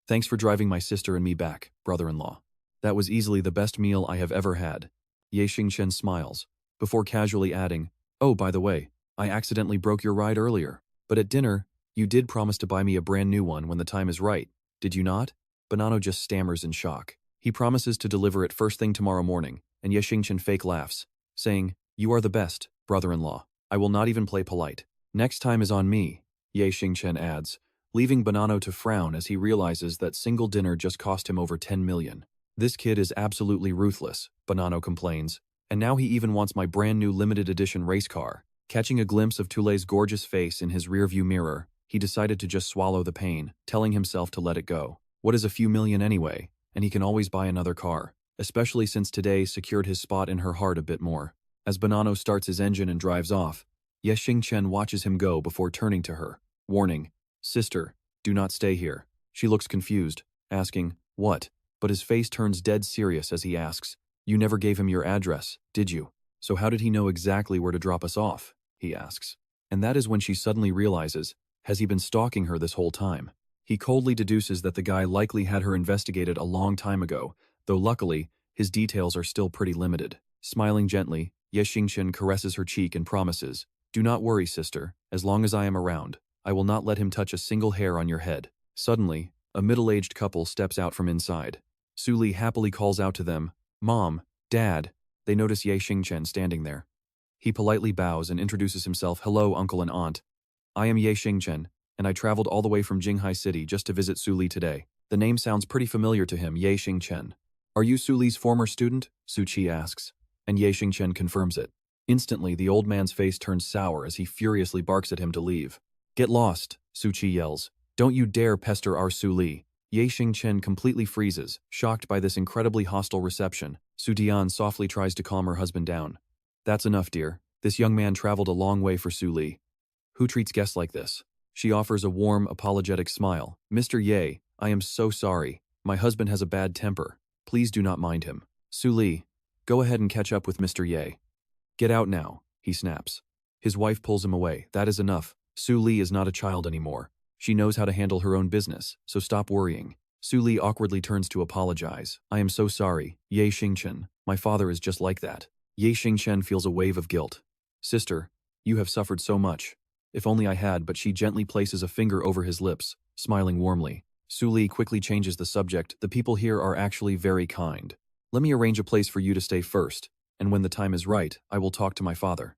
[SPEAKER 1] thanks for driving my sister and me back, brother-in-law. That was easily the best meal I have ever had. Xingchen smiles, before casually adding, oh, by the way, I accidentally broke your ride earlier. But at dinner, you did promise to buy me a brand new one when the time is right, did you not? Bonanno just stammers in shock. He promises to deliver it first thing tomorrow morning, and Xingchen fake laughs, saying, you are the best, brother-in-law. I will not even play polite. Next time is on me, Xingchen adds, leaving Bonanno to frown as he realizes that single dinner just cost him over 10 million. This kid is absolutely ruthless, Bonanno complains, and now he even wants my brand new limited edition race car. Catching a glimpse of Tule's gorgeous face in his rearview mirror, he decided to just swallow the pain, telling himself to let it go. What is a few million anyway, and he can always buy another car, especially since today secured his spot in her heart a bit more. As Bonanno starts his engine and drives off, Xingchen watches him go before turning to her, warning, sister, do not stay here. She looks confused, asking, what? But his face turns dead serious as he asks, you never gave him your address, did you? So how did he know exactly where to drop us off? He asks. And that is when she suddenly realizes, has he been stalking her this whole time? He coldly deduces that the guy likely had her investigated a long time ago, though luckily, his details are still pretty limited. Smiling gently, Xingchen caresses her cheek and promises, do not worry, sister, as long as I am around, I will not let him touch a single hair on your head. Suddenly, a middle-aged couple steps out from inside. Suli happily calls out to them, Mom, Dad. They notice Xingchen standing there. He politely bows and introduces himself, hello, uncle and aunt. I am Xingchen, and I traveled all the way from Jinghai City just to visit Suli today. The name sounds pretty familiar to him, Xingchen. Are you Suli's former student? Su Qi asks, and Xingchen confirms it. Instantly, the old man's face turns sour as he furiously barks at him to leave. Get lost, Su Qi yells. Don't you dare pester our Suli. Xingchen completely freezes, shocked by this incredibly hostile reception. Su Dian softly tries to calm her husband down. That's enough, dear. This young man traveled a long way for Suli. Who treats guests like this? She offers a warm, apologetic smile. Mr. Ye, I am so sorry. My husband has a bad temper. Please do not mind him. Suli, go ahead and catch up with Mr. Ye. Get out now, he snaps. His wife pulls him away. That is enough. Suli is not a child anymore. She knows how to handle her own business, so stop worrying. Suli awkwardly turns to apologize. I am so sorry, Xingchen. My father is just like that. Xingchen feels a wave of guilt. Sister, you have suffered so much. If only I had, but she gently places a finger over his lips, smiling warmly. Suli quickly changes the subject. The people here are actually very kind. Let me arrange a place for you to stay first, and when the time is right, I will talk to my father.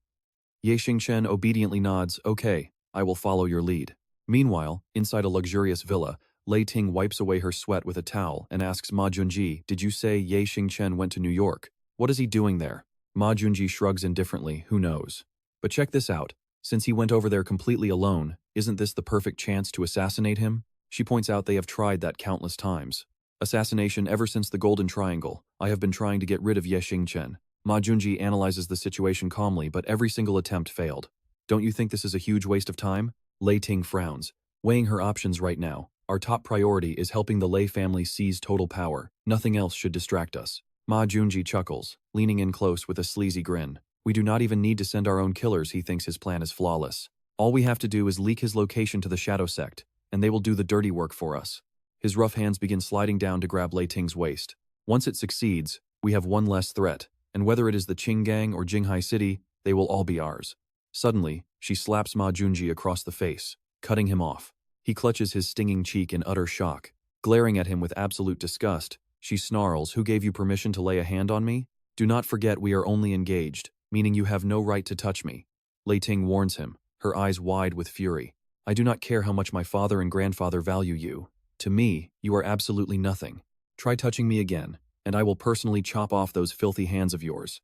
[SPEAKER 1] Xingchen obediently nods, okay, I will follow your lead. Meanwhile, inside a luxurious villa, Lei Ting wipes away her sweat with a towel and asks Ma Junji, did you say Xingchen went to New York? What is he doing there? Ma Junji shrugs indifferently, who knows. But check this out. Since he went over there completely alone, isn't this the perfect chance to assassinate him? She points out they have tried that countless times. Assassination ever since the Golden Triangle. I have been trying to get rid of Xingchen. Ma Junji analyzes the situation calmly, but every single attempt failed. Don't you think this is a huge waste of time? Lei Ting frowns, weighing her options right now. Our top priority is helping the Lei family seize total power. Nothing else should distract us. Ma Junji chuckles, leaning in close with a sleazy grin. We do not even need to send our own killers. He thinks his plan is flawless. All we have to do is leak his location to the Shadow Sect, and they will do the dirty work for us. His rough hands begin sliding down to grab Lei Ting's waist. Once it succeeds, we have one less threat, and whether it is the Qing Gang or Jinghai City, they will all be ours. Suddenly, she slaps Ma Junji across the face, cutting him off. He clutches his stinging cheek in utter shock. Glaring at him with absolute disgust, she snarls, who gave you permission to lay a hand on me? Do not forget we are only engaged, meaning you have no right to touch me. Lei Ting warns him, her eyes wide with fury. I do not care how much my father and grandfather value you. To me, you are absolutely nothing. Try touching me again, and I will personally chop off those filthy hands of yours.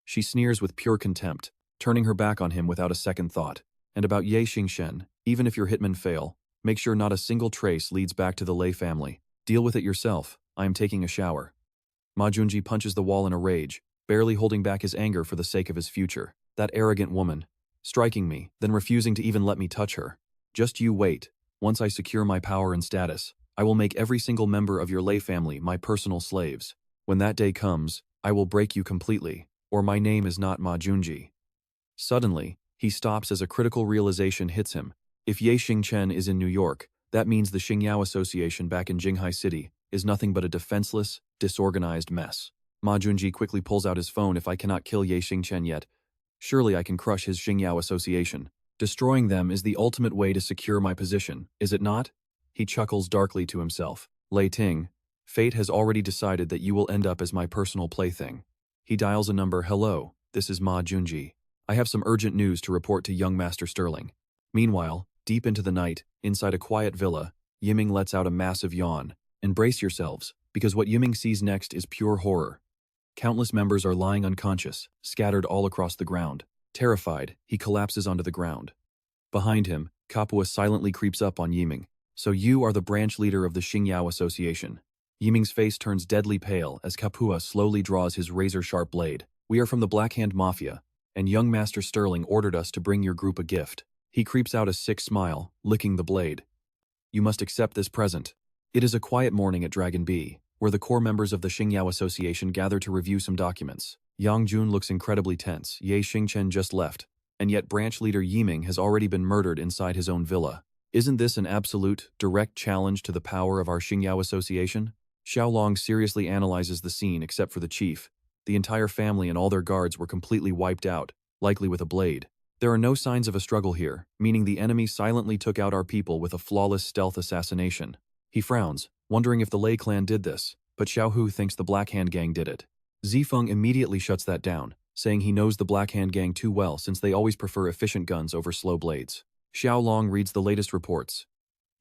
[SPEAKER 1] She sneers with pure contempt, turning her back on him without a second thought. And about Ye Xingchen, even if your hitmen fail, make sure not a single trace leads back to the Lei family. Deal with it yourself. I am taking a shower. Ma Junji punches the wall in a rage, barely holding back his anger for the sake of his future. That arrogant woman. Striking me, then refusing to even let me touch her. Just you wait. Once I secure my power and status, I will make every single member of your Lei family my personal slaves. When that day comes, I will break you completely, or my name is not Ma Junji. Suddenly, he stops as a critical realization hits him. If Ye Xingchen is in New York, that means the Xingyao Association back in Jinghai City is nothing but a defenseless, disorganized mess. Ma Junji quickly pulls out his phone. If I cannot kill Ye Xingchen yet, surely I can crush his Xingyao Association. Destroying them is the ultimate way to secure my position, is it not? He chuckles darkly to himself. Lei Ting, fate has already decided that you will end up as my personal plaything. He dials a number. Hello, this is Ma Junji. I have some urgent news to report to young Master Sterling. Meanwhile, deep into the night, inside a quiet villa, Yiming lets out a massive yawn. Embrace yourselves, because what Yiming sees next is pure horror. Countless members are lying unconscious, scattered all across the ground. Terrified, he collapses onto the ground. Behind him, Kapua silently creeps up on Yiming. So you are the branch leader of the Xingyao Association. Yiming's face turns deadly pale as Kapua slowly draws his razor-sharp blade. We are from the Black Hand Mafia, and young Master Sterling ordered us to bring your group a gift. He creeps out a sick smile, licking the blade. You must accept this present. It is a quiet morning at Dragon B, where the core members of the Xingyao Association gather to review some documents. Yang Jun looks incredibly tense. Ye Xingchen just left, and yet branch leader Yiming has already been murdered inside his own villa. Isn't this an absolute, direct challenge to the power of our Xingyao Association? Xiaolong seriously analyzes the scene except for the chief. The entire family and all their guards were completely wiped out, likely with a blade. There are no signs of a struggle here, meaning the enemy silently took out our people with a flawless stealth assassination. He frowns, wondering if the Lei clan did this, but Xiao Hu thinks the Black Hand Gang did it. Zifeng immediately shuts that down, saying he knows the Black Hand Gang too well since they always prefer efficient guns over slow blades. Xiaolong reads the latest reports,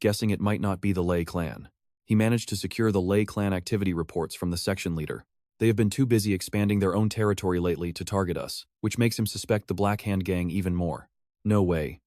[SPEAKER 1] guessing it might not be the Lei clan. He managed to secure the Lei clan activity reports from the section leader. They have been too busy expanding their own territory lately to target us, which makes him suspect the Black Hand Gang even more. No way.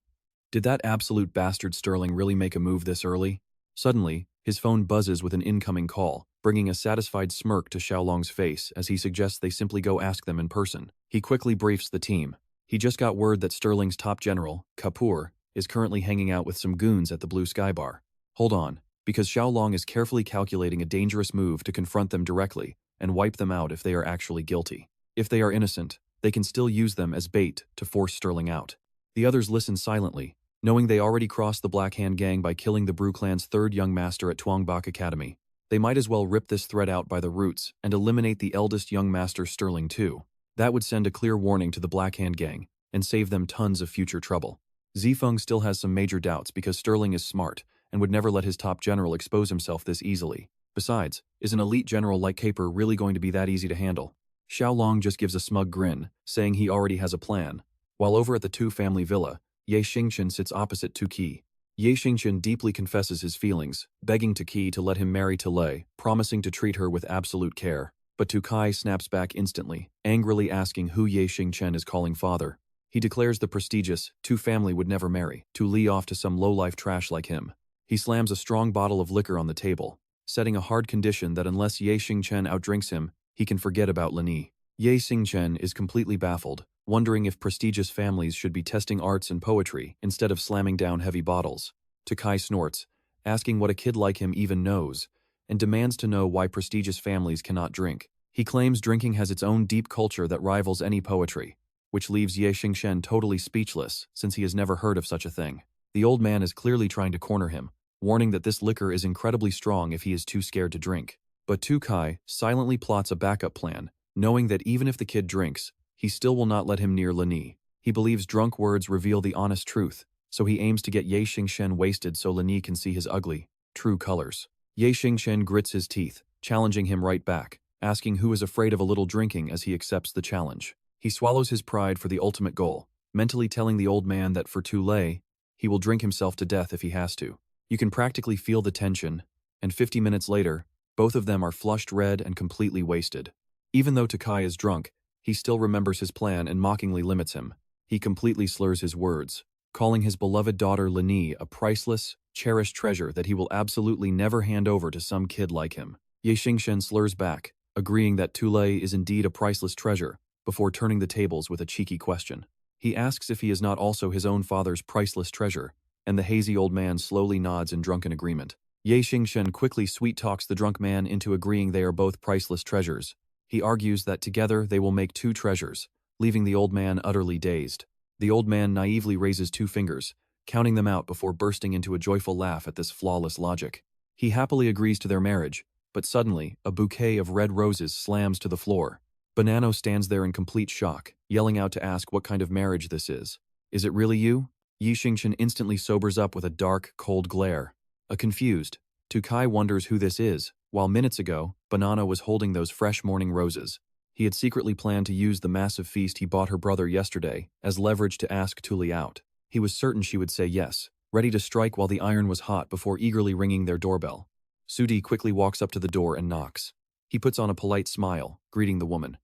[SPEAKER 1] Did that absolute bastard Sterling really make a move this early? Suddenly, his phone buzzes with an incoming call, bringing a satisfied smirk to Xiaolong's face as he suggests they simply go ask them in person. He quickly briefs the team. He just got word that Sterling's top general, Kapoor, is currently hanging out with some goons at the Blue Sky Bar. Hold on, because Xiaolong is carefully calculating a dangerous move to confront them directly and wipe them out if they are actually guilty. If they are innocent, they can still use them as bait to force Sterling out. The others listen silently, knowing they already crossed the Black Hand Gang by killing the Brew clan's third young master at Tuangbak Academy. They might as well rip this threat out by the roots and eliminate the eldest young master Sterling too. That would send a clear warning to the Black Hand Gang and save them tons of future trouble. Zifeng still has some major doubts because Sterling is smart and would never let his top general expose himself this easily. Besides, is an elite general like Caper really going to be that easy to handle? Xiaolong just gives a smug grin, saying he already has a plan. While over at the Tu family villa, Ye Xingchen sits opposite Tu Qi. Ye Xingchen deeply confesses his feelings, begging Tu Qi to let him marry Tu Lei, promising to treat her with absolute care. But Tu Kai snaps back instantly, angrily asking who Ye Xingchen is calling father. He declares the prestigious Tu family would never marry Tu Li off to some low-life trash like him. He slams a strong bottle of liquor on the table, setting a hard condition that unless Ye Xingchen outdrinks him, he can forget about Lini. Ye Xingchen is completely baffled, wondering if prestigious families should be testing arts and poetry instead of slamming down heavy bottles. Takai snorts, asking what a kid like him even knows, and demands to know why prestigious families cannot drink. He claims drinking has its own deep culture that rivals any poetry, which leaves Ye Xingchen totally speechless since he has never heard of such a thing. The old man is clearly trying to corner him, warning that this liquor is incredibly strong if he is too scared to drink. But Tu Kai silently plots a backup plan, knowing that even if the kid drinks, he still will not let him near Lini. He believes drunk words reveal the honest truth, so he aims to get Ye Xingchen wasted so Lini can see his ugly, true colors. Ye Xingchen grits his teeth, challenging him right back, asking who is afraid of a little drinking as he accepts the challenge. He swallows his pride for the ultimate goal, mentally telling the old man that for Tu Lei, he will drink himself to death if he has to. You can practically feel the tension, and 50 minutes later, both of them are flushed red and completely wasted. Even though Takai is drunk, he still remembers his plan and mockingly limits him. He completely slurs his words. calling his beloved daughter Lini a priceless, cherished treasure that he will absolutely never hand over to some kid like him. Xingchen slurs back, agreeing that Tulei is indeed a priceless treasure, before turning the tables with a cheeky question. He asks if he is not also his own father's priceless treasure, and the hazy old man slowly nods in drunken agreement. Xingchen quickly sweet-talks the drunk man into agreeing they are both priceless treasures. He argues that together they will make two treasures, leaving the old man utterly dazed. The old man naively raises two fingers, counting them out before bursting into a joyful laugh at this flawless logic. He happily agrees to their marriage, but suddenly, a bouquet of red roses slams to the floor. Banano stands there in complete shock, yelling out to ask what kind of marriage this is. Is it really you? Xingchen instantly sobers up with a dark, cold glare. A confused Tukai wonders who this is, while minutes ago, Banano was holding those fresh morning roses. He had secretly planned to use the massive feast he bought her brother yesterday as leverage to ask Tuli out. He was certain she would say yes, ready to strike while the iron was hot before eagerly ringing their doorbell. Sudi quickly walks up to the door and knocks. He puts on a polite smile, greeting the woman.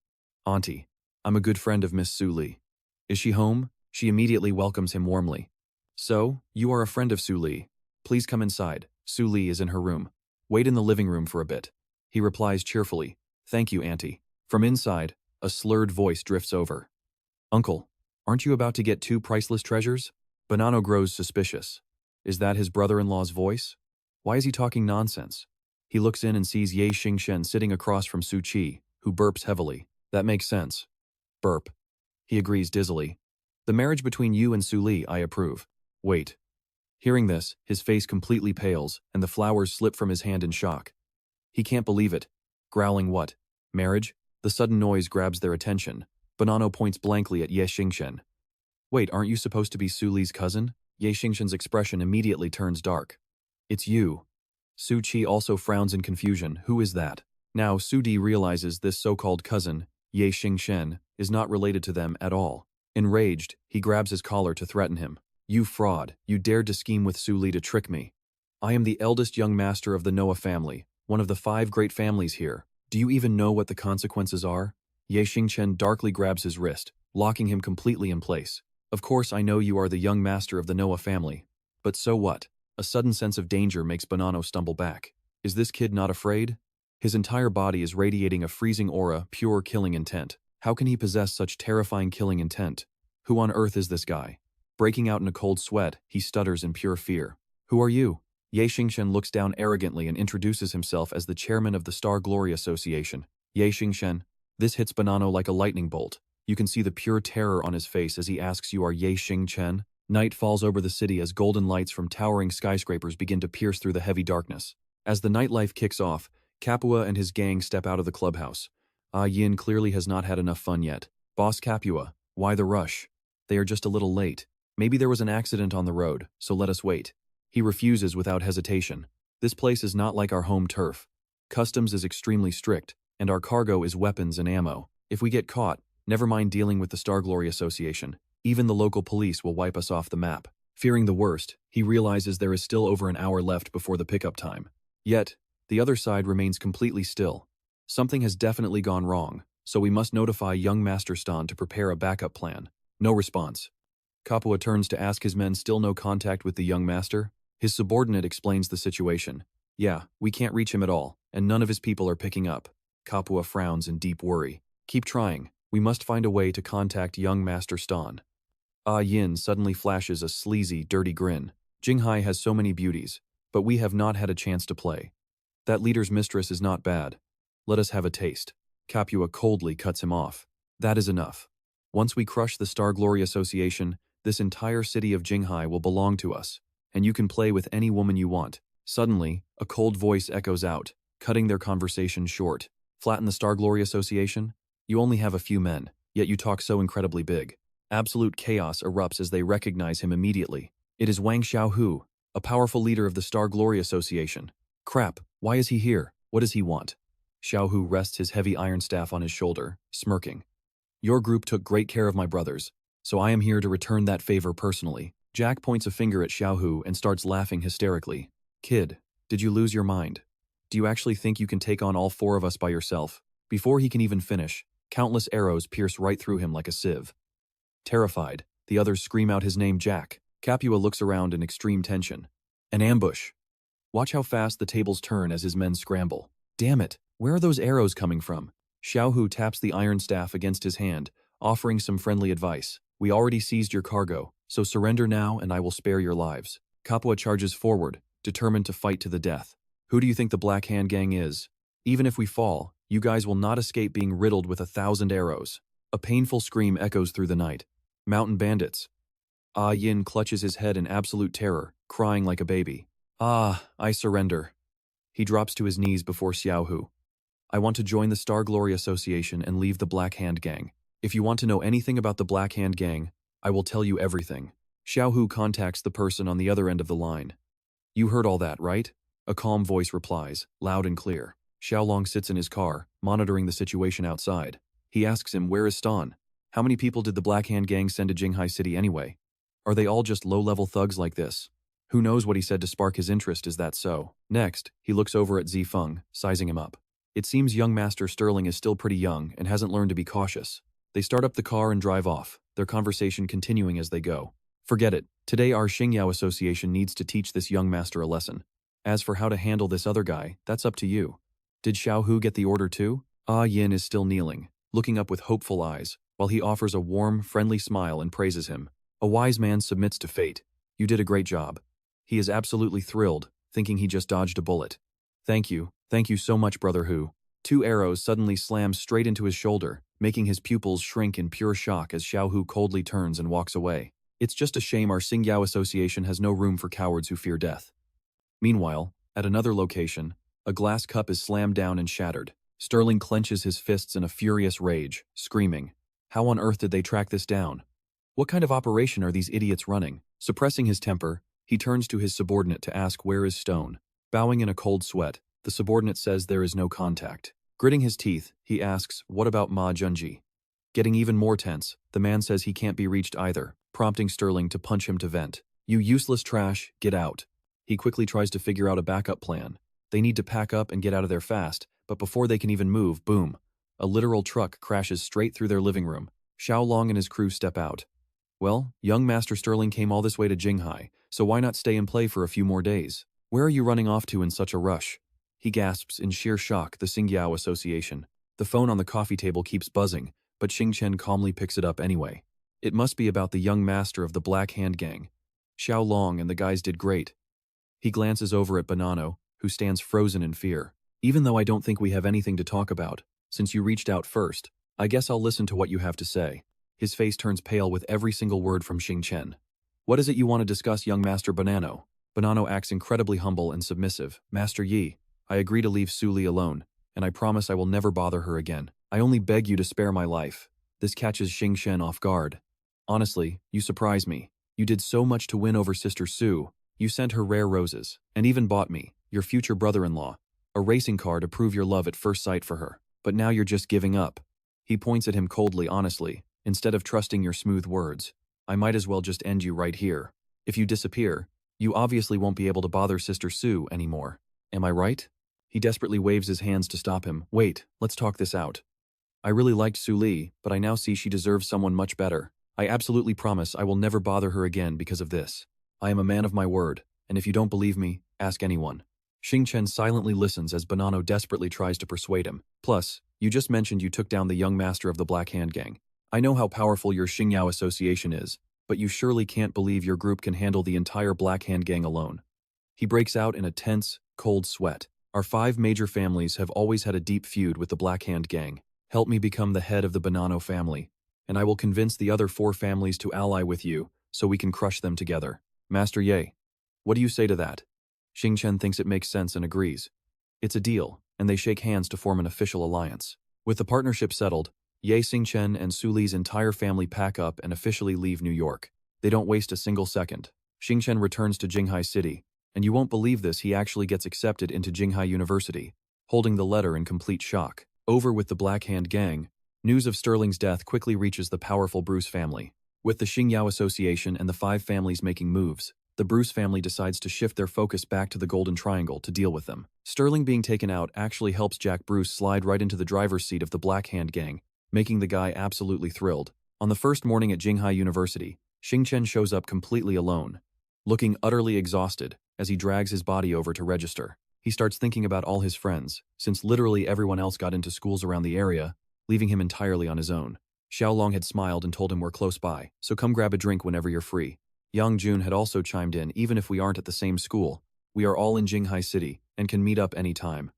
[SPEAKER 1] Auntie, I'm a good friend of Miss Su Li. Is she home? She immediately welcomes him warmly. So, you are a friend of Su Li. Please come inside. Su Li is in her room. Wait in the living room for a bit. He replies cheerfully. Thank you, Auntie. From inside, a slurred voice drifts over. Uncle, aren't you about to get two priceless treasures? Banano grows suspicious. Is that his brother-in-law's voice? Why is he talking nonsense? He looks in and sees Xingchen sitting across from Su Qi, who burps heavily. That makes sense. Burp. He agrees dizzily. The marriage between you and Su Li, I approve. Wait. Hearing this, his face completely pales, and the flowers slip from his hand in shock. He can't believe it. Growling what? Marriage? The sudden noise grabs their attention. Banano points blankly at Xingchen. Wait, aren't you supposed to be Su Li's cousin? Xingchen's expression immediately turns dark. It's you. Su Qi also frowns in confusion. Who is that? Now Su Di realizes this so-called cousin, Xingchen, is not related to them at all. Enraged, he grabs his collar to threaten him. You fraud, you dared to scheme with Su Li to trick me. I am the eldest young master of the Noah family, one of the 5 great families here. Do you even know what the consequences are? Xingchen darkly grabs his wrist, locking him completely in place. Of course I know you are the young master of the Noah family. But so what? A sudden sense of danger makes Banano stumble back. Is this kid not afraid? His entire body is radiating a freezing aura, pure killing intent. How can he possess such terrifying killing intent? Who on earth is this guy? Breaking out in a cold sweat, he stutters in pure fear. Who are you? Xingchen looks down arrogantly and introduces himself as the chairman of the Star Glory Association. Xingchen. This hits Banano like a lightning bolt. You can see the pure terror on his face as he asks you are Xingchen. Night falls over the city as golden lights from towering skyscrapers begin to pierce through the heavy darkness. As the nightlife kicks off, Capua and his gang step out of the clubhouse. Yin clearly has not had enough fun yet. Boss Capua, why the rush? They are just a little late. Maybe there was an accident on the road, so let us wait. He refuses without hesitation. This place is not like our home turf. Customs is extremely strict, and our cargo is weapons and ammo. If we get caught, never mind dealing with the Star Glory Association. Even the local police will wipe us off the map. Fearing the worst, he realizes there is still over an hour left before the pickup time. Yet, the other side remains completely still. Something has definitely gone wrong, so we must notify young Master Stan to prepare a backup plan. No response. Capua turns to ask his men still no contact with the young master. His subordinate explains the situation. Yeah, we can't reach him at all, and none of his people are picking up. Capua frowns in deep worry. Keep trying. We must find a way to contact young Master Stan. Yin suddenly flashes a sleazy, dirty grin. Jinghai has so many beauties, but we have not had a chance to play. That leader's mistress is not bad. Let us have a taste. Capua coldly cuts him off. That is enough. Once we crush the Star Glory Association, this entire city of Jinghai will belong to us, and you can play with any woman you want. Suddenly, a cold voice echoes out, cutting their conversation short. Flatten the Star Glory Association? You only have a few men, yet you talk so incredibly big. Absolute chaos erupts as they recognize him immediately. It is Wang Xiaohu, a powerful leader of the Star Glory Association. Crap, why is he here? What does he want? Xiaohu rests his heavy iron staff on his shoulder, smirking. Your group took great care of my brothers, so I am here to return that favor personally. Jack points a finger at Xiaohu and starts laughing hysterically. Kid, did you lose your mind? Do you actually think you can take on all 4 of us by yourself? Before he can even finish, countless arrows pierce right through him like a sieve. Terrified, the others scream out his name Jack. Capua looks around in extreme tension. An ambush. Watch how fast the tables turn as his men scramble. Damn it, where are those arrows coming from? Xiaohu taps the iron staff against his hand, offering some friendly advice. We already seized your cargo, so surrender now and I will spare your lives. Capua charges forward, determined to fight to the death. Who do you think the Black Hand Gang is? Even if we fall, you guys will not escape being riddled with 1,000 arrows. A painful scream echoes through the night. Mountain bandits. Ah Yin clutches his head in absolute terror, crying like a baby. Ah, I surrender. He drops to his knees before Xiaohu. I want to join the Star Glory Association and leave the Black Hand Gang. If you want to know anything about the Black Hand Gang, I will tell you everything. Xiaohu contacts the person on the other end of the line. You heard all that, right? A calm voice replies, loud and clear. Xiaolong sits in his car, monitoring the situation outside. He asks him, where is Stan? How many people did the Black Hand Gang send to Jinghai City anyway? Are they all just low-level thugs like this? Who knows what he said to spark his interest, is that so? Next, he looks over at Zifeng, sizing him up. It seems young Master Sterling is still pretty young and hasn't learned to be cautious. They start up the car and drive off, their conversation continuing as they go. Forget it, today our Xingyao Association needs to teach this young master a lesson. As for how to handle this other guy, that's up to you. Did Xiaohu get the order too? Ah Yin is still kneeling, looking up with hopeful eyes, while he offers a warm, friendly smile and praises him. A wise man submits to fate. You did a great job. He is absolutely thrilled, thinking he just dodged a bullet. Thank you so much, Brother Hu. 2 arrows suddenly slam straight into his shoulder, making his pupils shrink in pure shock as Xiaohu coldly turns and walks away. It's just a shame our Xingyao Association has no room for cowards who fear death. Meanwhile, at another location, a glass cup is slammed down and shattered. Sterling clenches his fists in a furious rage, screaming. How on earth did they track this down? What kind of operation are these idiots running? Suppressing his temper, he turns to his subordinate to ask where is Stone. Bowing in a cold sweat, the subordinate says there is no contact. Gritting his teeth, he asks, what about Ma Junji? Getting even more tense, the man says he can't be reached either, prompting Sterling to punch him to vent. You useless trash, get out. He quickly tries to figure out a backup plan. They need to pack up and get out of there fast, but before they can even move, boom. A literal truck crashes straight through their living room. Xiaolong and his crew step out. Well, young Master Sterling came all this way to Jinghai, so why not stay and play for a few more days? Where are you running off to in such a rush? He gasps in sheer shock, the Xingyao Association. The phone on the coffee table keeps buzzing, but Xingchen calmly picks it up anyway. It must be about the young master of the Black Hand Gang. Xiaolong and the guys did great. He glances over at Banano, who stands frozen in fear. Even though I don't think we have anything to talk about, since you reached out first, I guess I'll listen to what you have to say. His face turns pale with every single word from Xingchen. What is it you want to discuss, young Master Banano? Banano acts incredibly humble and submissive. Master Yi, I agree to leave Su Li alone, and I promise I will never bother her again. I only beg you to spare my life. This catches Xingchen off guard. Honestly, you surprise me. You did so much to win over Sister Su. You sent her rare roses, and even bought me, your future brother-in-law, a racing car to prove your love at first sight for her. But now you're just giving up. He points at him coldly, honestly. Instead of trusting your smooth words, I might as well just end you right here. If you disappear, you obviously won't be able to bother Sister Su anymore. Am I right? He desperately waves his hands to stop him. Wait, let's talk this out. I really liked Su Li, but I now see she deserves someone much better. I absolutely promise I will never bother her again because of this. I am a man of my word, and if you don't believe me, ask anyone. Xingchen silently listens as Banano desperately tries to persuade him. Plus, you just mentioned you took down the young master of the Black Hand Gang. I know how powerful your Xingyao Association is, but you surely can't believe your group can handle the entire Black Hand Gang alone. He breaks out in a tense, cold sweat. Our 5 major families have always had a deep feud with the Black Hand Gang. Help me become the head of the Banano family, and I will convince the other 4 families to ally with you so we can crush them together. Master Ye, what do you say to that? Xingchen thinks it makes sense and agrees. It's a deal, and they shake hands to form an official alliance. With the partnership settled, Ye Xingchen and Su Li's entire family pack up and officially leave New York. They don't waste a single second. Xingchen returns to Jinghai City, and you won't believe this, he actually gets accepted into Jinghai University, holding the letter in complete shock. Over with the Black Hand Gang, news of Sterling's death quickly reaches the powerful Bruce family. With the Xingyao Association and the 5 families making moves, the Bruce family decides to shift their focus back to the Golden Triangle to deal with them. Sterling being taken out actually helps Jack Bruce slide right into the driver's seat of the Black Hand Gang, making the guy absolutely thrilled. On the first morning at Jinghai University, Xingchen shows up completely alone, looking utterly exhausted as he drags his body over to register. He starts thinking about all his friends, since literally everyone else got into schools around the area, leaving him entirely on his own. Xiaolong had smiled and told him we're close by, so come grab a drink whenever you're free. Yang Jun had also chimed in, even if we aren't at the same school, we are all in Jinghai City and can meet up any time.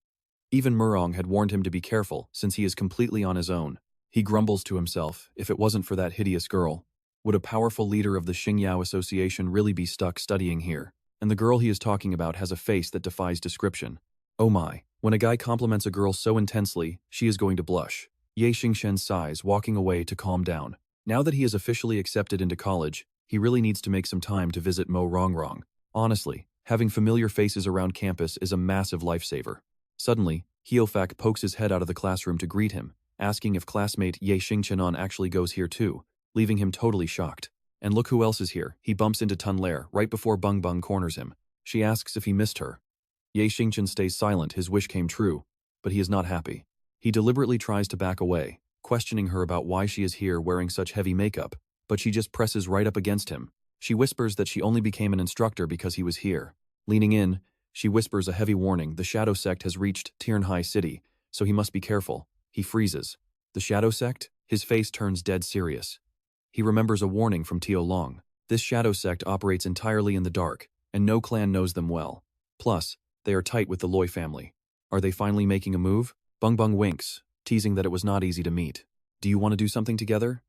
[SPEAKER 1] Even Murong had warned him to be careful since he is completely on his own. He grumbles to himself, if it wasn't for that hideous girl, would a powerful leader of the Xingyao Association really be stuck studying here? And the girl he is talking about has a face that defies description. Oh my, when a guy compliments a girl so intensely, she is going to blush. Ye Xingchen sighs, walking away to calm down. Now that he is officially accepted into college, he really needs to make some time to visit Mo Rongrong. Honestly, having familiar faces around campus is a massive lifesaver. Suddenly, Heofak pokes his head out of the classroom to greet him, asking if classmate Ye Xingchenon actually goes here too, leaving him totally shocked. And look who else is here. He bumps into Tun Lair right before Bung Bung corners him. She asks if he missed her. Ye Xingchen stays silent, his wish came true, but he is not happy. He deliberately tries to back away, questioning her about why she is here wearing such heavy makeup, but she just presses right up against him. She whispers that she only became an instructor because he was here. Leaning in, she whispers a heavy warning. The Shadow Sect has reached Jinghai City, so he must be careful. He freezes. The Shadow Sect? His face turns dead serious. He remembers a warning from Yunlong. This Shadow Sect operates entirely in the dark, and no clan knows them well. Plus, they are tight with the Loi family. Are they finally making a move? Bung Bung winks, teasing that it was not easy to meet. Do you want to do something together?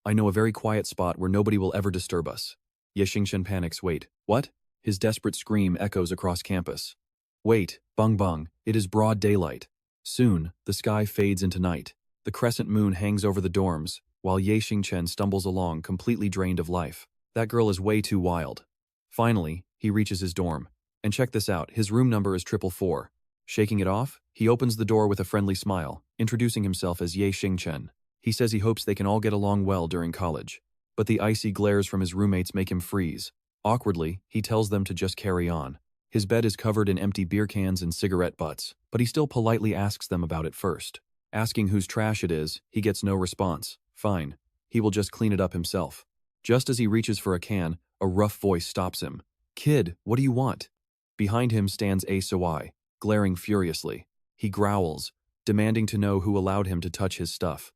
[SPEAKER 1] I know a very quiet spot where nobody will ever disturb us. Ye Xingchen panics. Wait, what? His desperate scream echoes across campus. Wait, Bung Bung, it is broad daylight. Soon, the sky fades into night. The crescent moon hangs over the dorms, while Ye Xingchen stumbles along completely drained of life. That girl is way too wild. Finally, he reaches his dorm. And check this out, his room number is 444. Shaking it off, he opens the door with a friendly smile, introducing himself as Ye Xingchen. He says he hopes they can all get along well during college. But the icy glares from his roommates make him freeze. Awkwardly, he tells them to just carry on. His bed is covered in empty beer cans and cigarette butts, but he still politely asks them about it first. Asking whose trash it is, he gets no response. Fine. He will just clean it up himself. Just as he reaches for a can, a rough voice stops him. Kid, what do you want? Behind him stands A Sawai, glaring furiously. He growls, demanding to know who allowed him to touch his stuff.